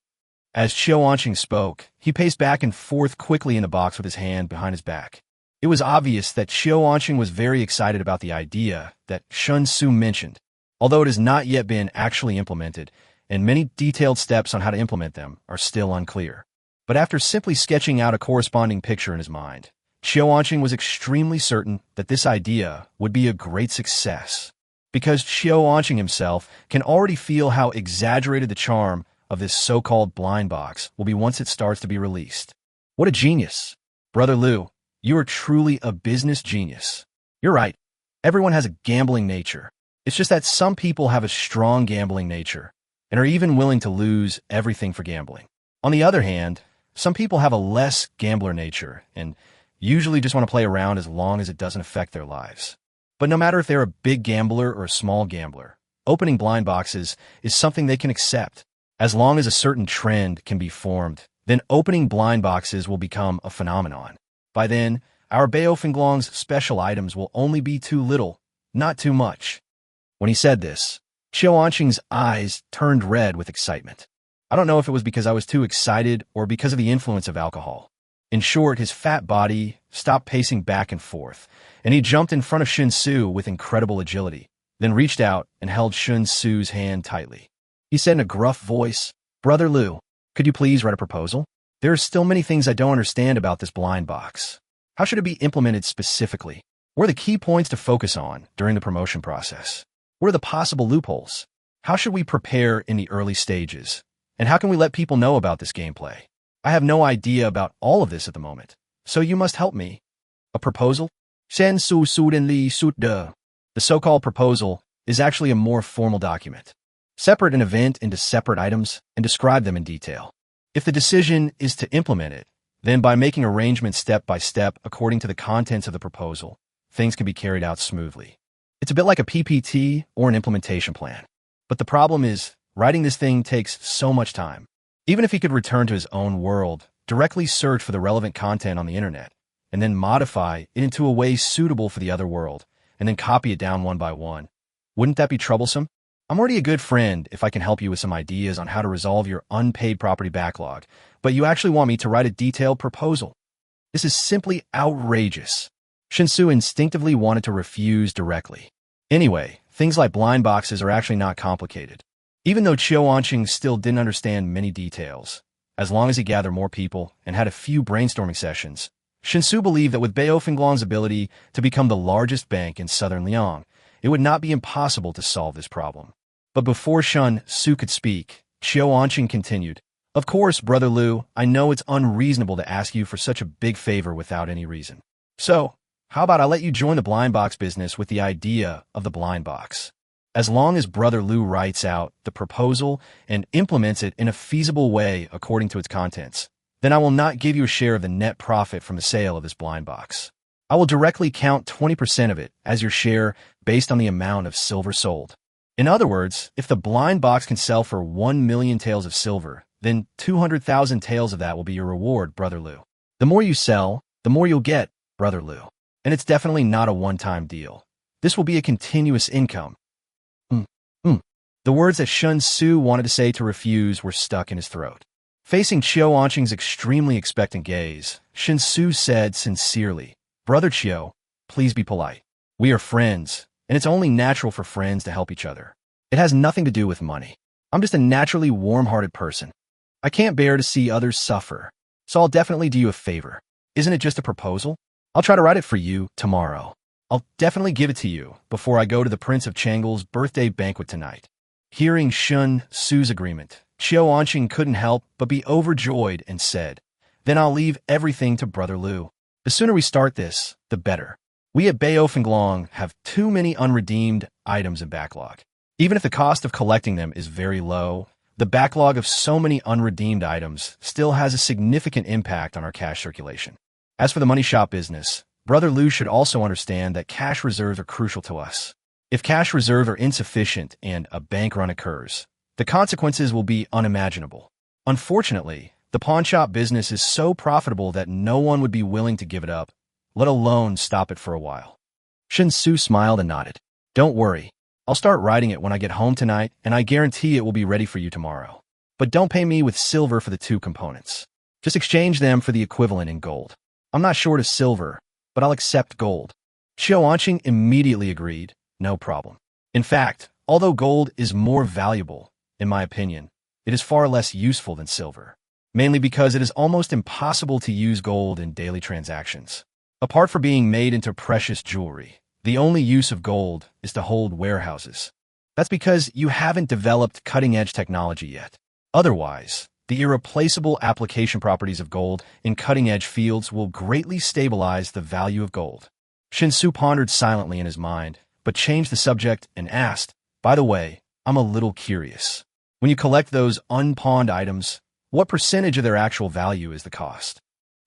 As Xiao Anqing spoke, he paced back and forth quickly in the box with his hand behind his back. It was obvious that Xiao Anqing was very excited about the idea that Shen Xu mentioned, although it has not yet been actually implemented, and many detailed steps on how to implement them are still unclear. But after simply sketching out a corresponding picture in his mind, Xiao Anqing was extremely certain that this idea would be a great success, because Xiao Anqing himself can already feel how exaggerated the charm of this so-called blind box will be once it starts to be released. What a genius! Brother Lu, you are truly a business genius. You're right. Everyone has a gambling nature. It's just that some people have a strong gambling nature and are even willing to lose everything for gambling. On the other hand, some people have a less gambler nature and usually just want to play around as long as it doesn't affect their lives. But no matter if they're a big gambler or a small gambler, opening blind boxes is something they can accept. As long as a certain trend can be formed, then opening blind boxes will become a phenomenon. By then, our Bao Fenglong's special items will only be too little, not too much. When he said this, Xiao Anqing's eyes turned red with excitement. I don't know if it was because I was too excited or because of the influence of alcohol. In short, his fat body stopped pacing back and forth, and he jumped in front of Shen Xu with incredible agility, then reached out and held Shen Xu's hand tightly. He said in a gruff voice, Brother Lu, could you please write a proposal? There are still many things I don't understand about this blind box. How should it be implemented specifically? What are the key points to focus on during the promotion process? What are the possible loopholes? How should we prepare in the early stages? And how can we let people know about this gameplay? I have no idea about all of this at the moment, so you must help me. A proposal? Shen Xu Li de. The so-called proposal is actually a more formal document. Separate an event into separate items and describe them in detail. If the decision is to implement it, then by making arrangements step by step according to the contents of the proposal, things can be carried out smoothly. It's a bit like a PPT or an implementation plan. But the problem is, writing this thing takes so much time. Even if he could return to his own world, directly search for the relevant content on the internet, and then modify it into a way suitable for the other world, and then copy it down one by one, wouldn't that be troublesome? I'm already a good friend if I can help you with some ideas on how to resolve your unpaid property backlog, but you actually want me to write a detailed proposal. This is simply outrageous. Shen Xu instinctively wanted to refuse directly. Anyway, things like blind boxes are actually not complicated. Even though Qiu Wanqing still didn't understand many details, as long as he gathered more people and had a few brainstorming sessions, Shen Xu believed that with Beio Fenglong's ability to become the largest bank in southern Liang, it would not be impossible to solve this problem. But before Shen Xu could speak, Qiu Wanqing continued, "Of course, Brother Liu, I know it's unreasonable to ask you for such a big favor without any reason. So, how about I let you join the blind box business with the idea of the blind box? As long as Brother Liu writes out the proposal and implements it in a feasible way according to its contents, then I will not give you a share of the net profit from the sale of this blind box. I will directly count 20% of it as your share based on the amount of silver sold. In other words, if the blind box can sell for 1 million taels of silver, then 200,000 taels of that will be your reward, Brother Liu. The more you sell, the more you'll get, Brother Liu. And it's definitely not a one-time deal. This will be a continuous income." The words that Shen Xu wanted to say to refuse were stuck in his throat. Facing Qiu Wanqing's extremely expectant gaze, Shen Xu said sincerely, "Brother Qiu, please be polite. We are friends, and it's only natural for friends to help each other. It has nothing to do with money. I'm just a naturally warm-hearted person. I can't bear to see others suffer, so I'll definitely do you a favor. Isn't it just a proposal? I'll try to write it for you tomorrow. I'll definitely give it to you before I go to the Prince of Chang'el's birthday banquet tonight." Hearing Shen Xu's agreement, Qiu Wanqing couldn't help but be overjoyed and said, "Then I'll leave everything to Brother Liu. The sooner we start this, the better. We at Beio Fenglong have too many unredeemed items in backlog. Even if the cost of collecting them is very low, the backlog of so many unredeemed items still has a significant impact on our cash circulation. As for the money shop business, Brother Liu should also understand that cash reserves are crucial to us. If cash reserves are insufficient and a bank run occurs, the consequences will be unimaginable. Unfortunately, the pawn shop business is so profitable that no one would be willing to give it up, let alone stop it for a while." Shen Xu smiled and nodded. "Don't worry. I'll start writing it when I get home tonight, and I guarantee it will be ready for you tomorrow. But don't pay me with silver for the two components. Just exchange them for the equivalent in gold. I'm not short of silver, but I'll accept gold." Qiu Wanqing immediately agreed, "No problem. In fact, although gold is more valuable, in my opinion, it is far less useful than silver, mainly because it is almost impossible to use gold in daily transactions. Apart from being made into precious jewelry, the only use of gold is to hold warehouses. That's because you haven't developed cutting-edge technology yet. Otherwise, the irreplaceable application properties of gold in cutting-edge fields will greatly stabilize the value of gold." Shen Xu pondered silently in his mind, but changed the subject and asked, "By the way, I'm a little curious. When you collect those unpawned items, what percentage of their actual value is the cost?"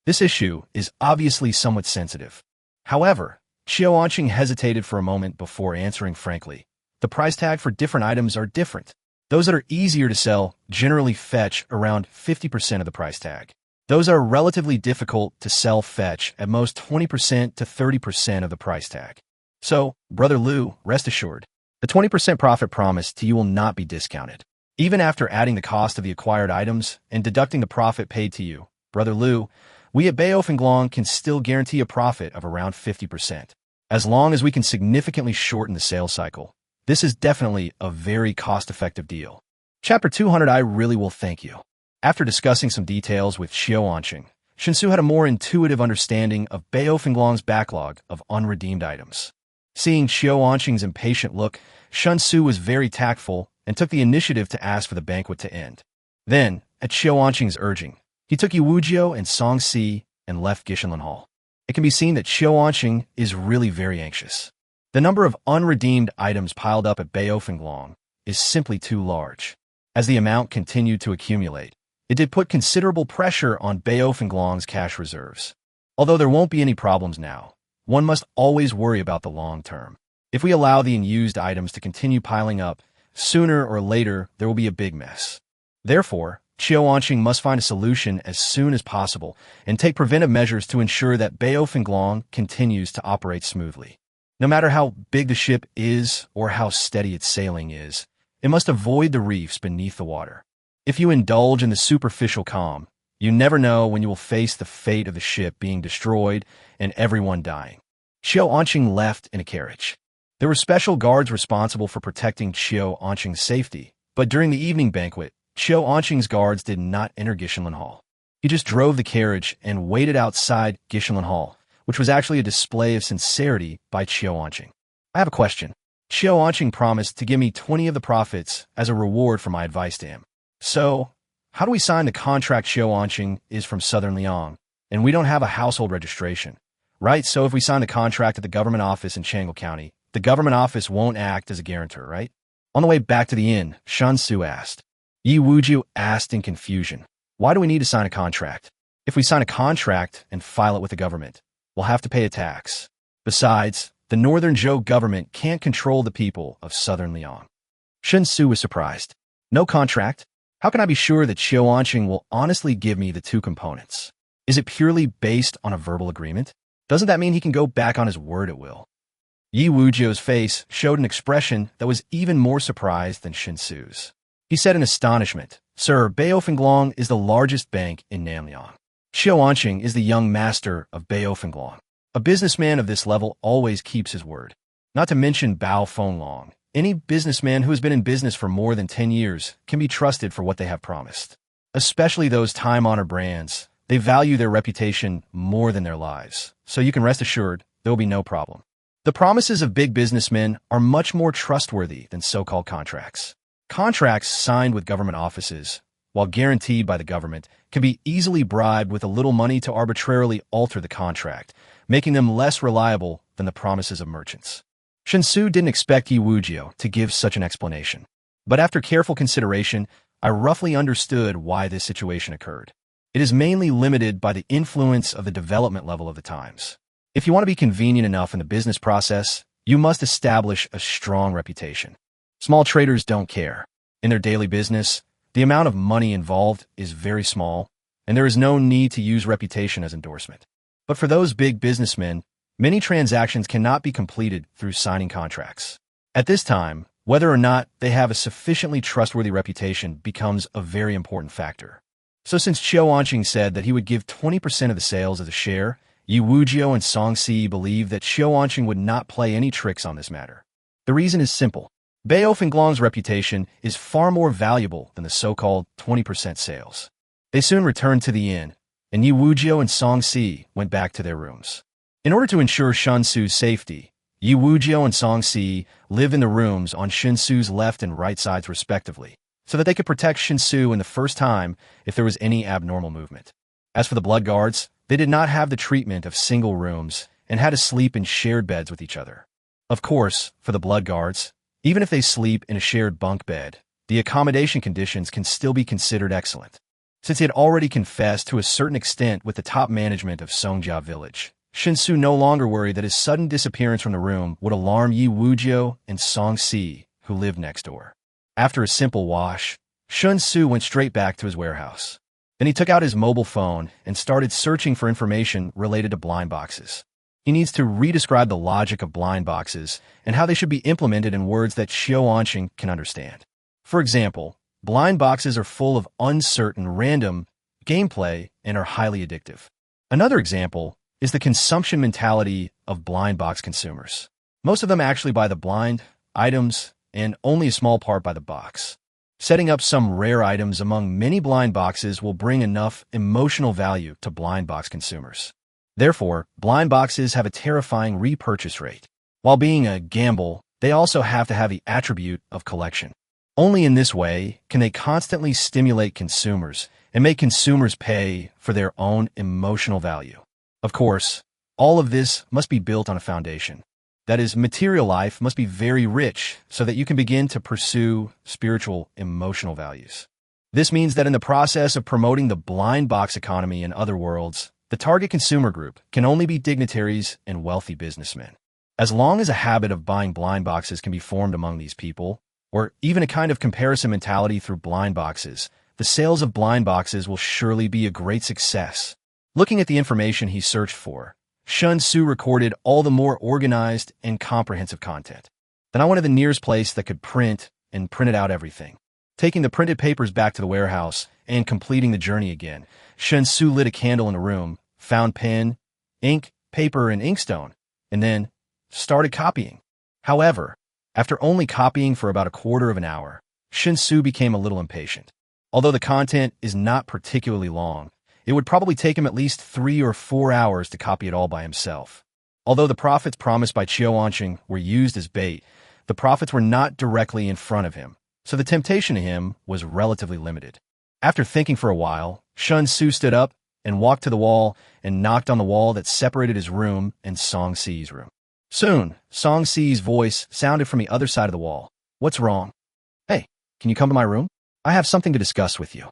This issue is obviously somewhat sensitive. However, Qiu Wanqing hesitated for a moment before answering frankly, "The price tag for different items are different. Those that are easier to sell generally fetch around 50% of the price tag. Those that are relatively difficult to sell fetch at most 20% to 30% of the price tag. So, Brother Liu, rest assured, the 20% profit promised to you will not be discounted. Even after adding the cost of the acquired items and deducting the profit paid to you, Brother Liu, we at Beio Fenglong can still guarantee a profit of around 50%. As long as we can significantly shorten the sales cycle, this is definitely a very cost-effective deal." Chapter 200. I really will thank you. After discussing some details with Qiu Wanqing, Shen Xu had a more intuitive understanding of Beio Fenglong's backlog of unredeemed items. Seeing Qiu Wanqing's impatient look, Shen Xu was very tactful and took the initiative to ask for the banquet to end. Then, at Qiu Wanqing's urging, he took Yu Wujiu and Song Si and left Gishanlin Hall. it can be seen that Qiuanqing is really very anxious. The number of unredeemed items piled up at Baofenglong is simply too large. As the amount continued to accumulate, it did put considerable pressure on Baofenglong's cash reserves. Although there won't be any problems now, one must always worry about the long term. If we allow the unused items to continue piling up, sooner or later there will be a big mess. Therefore, Qiuanqing must find a solution as soon as possible and take preventive measures to ensure that Baofenglong continues to operate smoothly. No matter how big the ship is or how steady its sailing is, it must avoid the reefs beneath the water. If you indulge in the superficial calm, you never know when you will face the fate of the ship being destroyed and everyone dying. Qiuanqing left in a carriage. There were special guards responsible for protecting Qiuanqing's safety, but during the evening banquet, Qiuanqing's guards did not enter Gishenlin Hall. He just drove the carriage and waited outside Gishenlin Hall, which was actually a display of sincerity by Qiuanqing. I have a question. Qiuanqing promised to give me 20 of the profits as a reward for my advice to him. So, how do we sign the contract? Qiuanqing is from Southern Liang, and we don't have a household registration, right? So if we sign the contract at the government office in Changle County, the government office won't act as a guarantor, right? On the way back to the inn, Shen Xu asked. Yi Wujiu asked in confusion, why do we need to sign a contract? If we sign a contract and file it with the government, we'll have to pay a tax. Besides, the Northern Zhou government can't control the people of Southern Liang. Shen Xu was surprised. No contract? How can I be sure that Qiuanqing will honestly give me the two components? Is it purely based on a verbal agreement? Doesn't that mean he can go back on his word at will? Yi Wujiu's face showed an expression that was even more surprised than Shen Xu's. He said in astonishment, Sir, Baofenglong is the largest bank in Nanliang. Qiuanqing is the young master of Baofenglong. A businessman of this level always keeps his word. Not to mention Baofenglong. Any businessman who has been in business for more than 10 years can be trusted for what they have promised. Especially those time-honored brands. They value their reputation more than their lives. So you can rest assured there will be no problem. The promises of big businessmen are much more trustworthy than so-called contracts. Contracts signed with government offices, while guaranteed by the government, can be easily bribed with a little money to arbitrarily alter the contract, making them less reliable than the promises of merchants. Shen Xu didn't expect Yi Wujiu to give such an explanation. But after careful consideration, I roughly understood why this situation occurred. It is mainly limited by the influence of the development level of the times. If you want to be convenient enough in the business process, you must establish a strong reputation. Small traders don't care. In their daily business, the amount of money involved is very small, and there is no need to use reputation as endorsement. But for those big businessmen, many transactions cannot be completed through signing contracts. At this time, whether or not they have a sufficiently trustworthy reputation becomes a very important factor. So since Qiuanqing said that he would give 20% of the sales of the share, Yi Wujiu and Song Si believed that Qiuanqing would not play any tricks on this matter. The reason is simple. Baofenglong's reputation is far more valuable than the so-called 20% sales. They soon returned to the inn, and Yi Wujiu and Song Si went back to their rooms. In order to ensure Shen Xu's safety, Yi Wujiu and Song Si lived in the rooms on Shen Xu's left and right sides respectively, so that they could protect Shen Xu in the first time if there was any abnormal movement. As for the blood guards, they did not have the treatment of single rooms and had to sleep in shared beds with each other. Of course, for the blood guards, even if they sleep in a shared bunk bed, the accommodation conditions can still be considered excellent. Since he had already confessed to a certain extent with the top management of Songjia village, Shen Xu no longer worried that his sudden disappearance from the room would alarm Yi Wujiu and Song Si, who lived next door. After a simple wash, Shen Xu went straight back to his warehouse. Then he took out his mobile phone and started searching for information related to blind boxes. He needs to redescribe the logic of blind boxes and how they should be implemented in words that Qiuanqing can understand. For example, blind boxes are full of uncertain, random gameplay and are highly addictive. Another example is the consumption mentality of blind box consumers. Most of them actually buy the blind items and only a small part buy the box. Setting up some rare items among many blind boxes will bring enough emotional value to blind box consumers. Therefore, blind boxes have a terrifying repurchase rate. While being a gamble, they also have to have the attribute of collection. Only in this way can they constantly stimulate consumers and make consumers pay for their own emotional value. Of course, All of this must be built on a foundation. That is, material life must be very rich so that you can begin to pursue spiritual, emotional values. This means that in the process of promoting the blind box economy in other worlds, the target consumer group can only be dignitaries and wealthy businessmen. As long as a habit of buying blind boxes can be formed among these people, or even a kind of comparison mentality through blind boxes, the sales of blind boxes will surely be a great success. Looking at the information he searched for, Shen Xu recorded all the more organized and comprehensive content. Then I went to the nearest place that could print and printed out everything. Taking the printed papers back to the warehouse and completing the journey again, Shen Xu lit a candle in a room, found pen, ink, paper, and inkstone, and then started copying. However, after only copying for about a quarter of an hour, Shen Xu became a little impatient. Although the content is not particularly long, it would probably take him at least 3 or 4 hours to copy it all by himself. Although the profits promised by Qiu Wanqing were used as bait, the profits were not directly in front of him, so the temptation to him was relatively limited. After thinking for a while, Shen Xu stood up and walked to the wall and knocked on the wall that separated his room and Song Si's room. Soon, Song Si's voice sounded from the other side of the wall. "What's wrong? Hey, can you come to my room? I have something to discuss with you."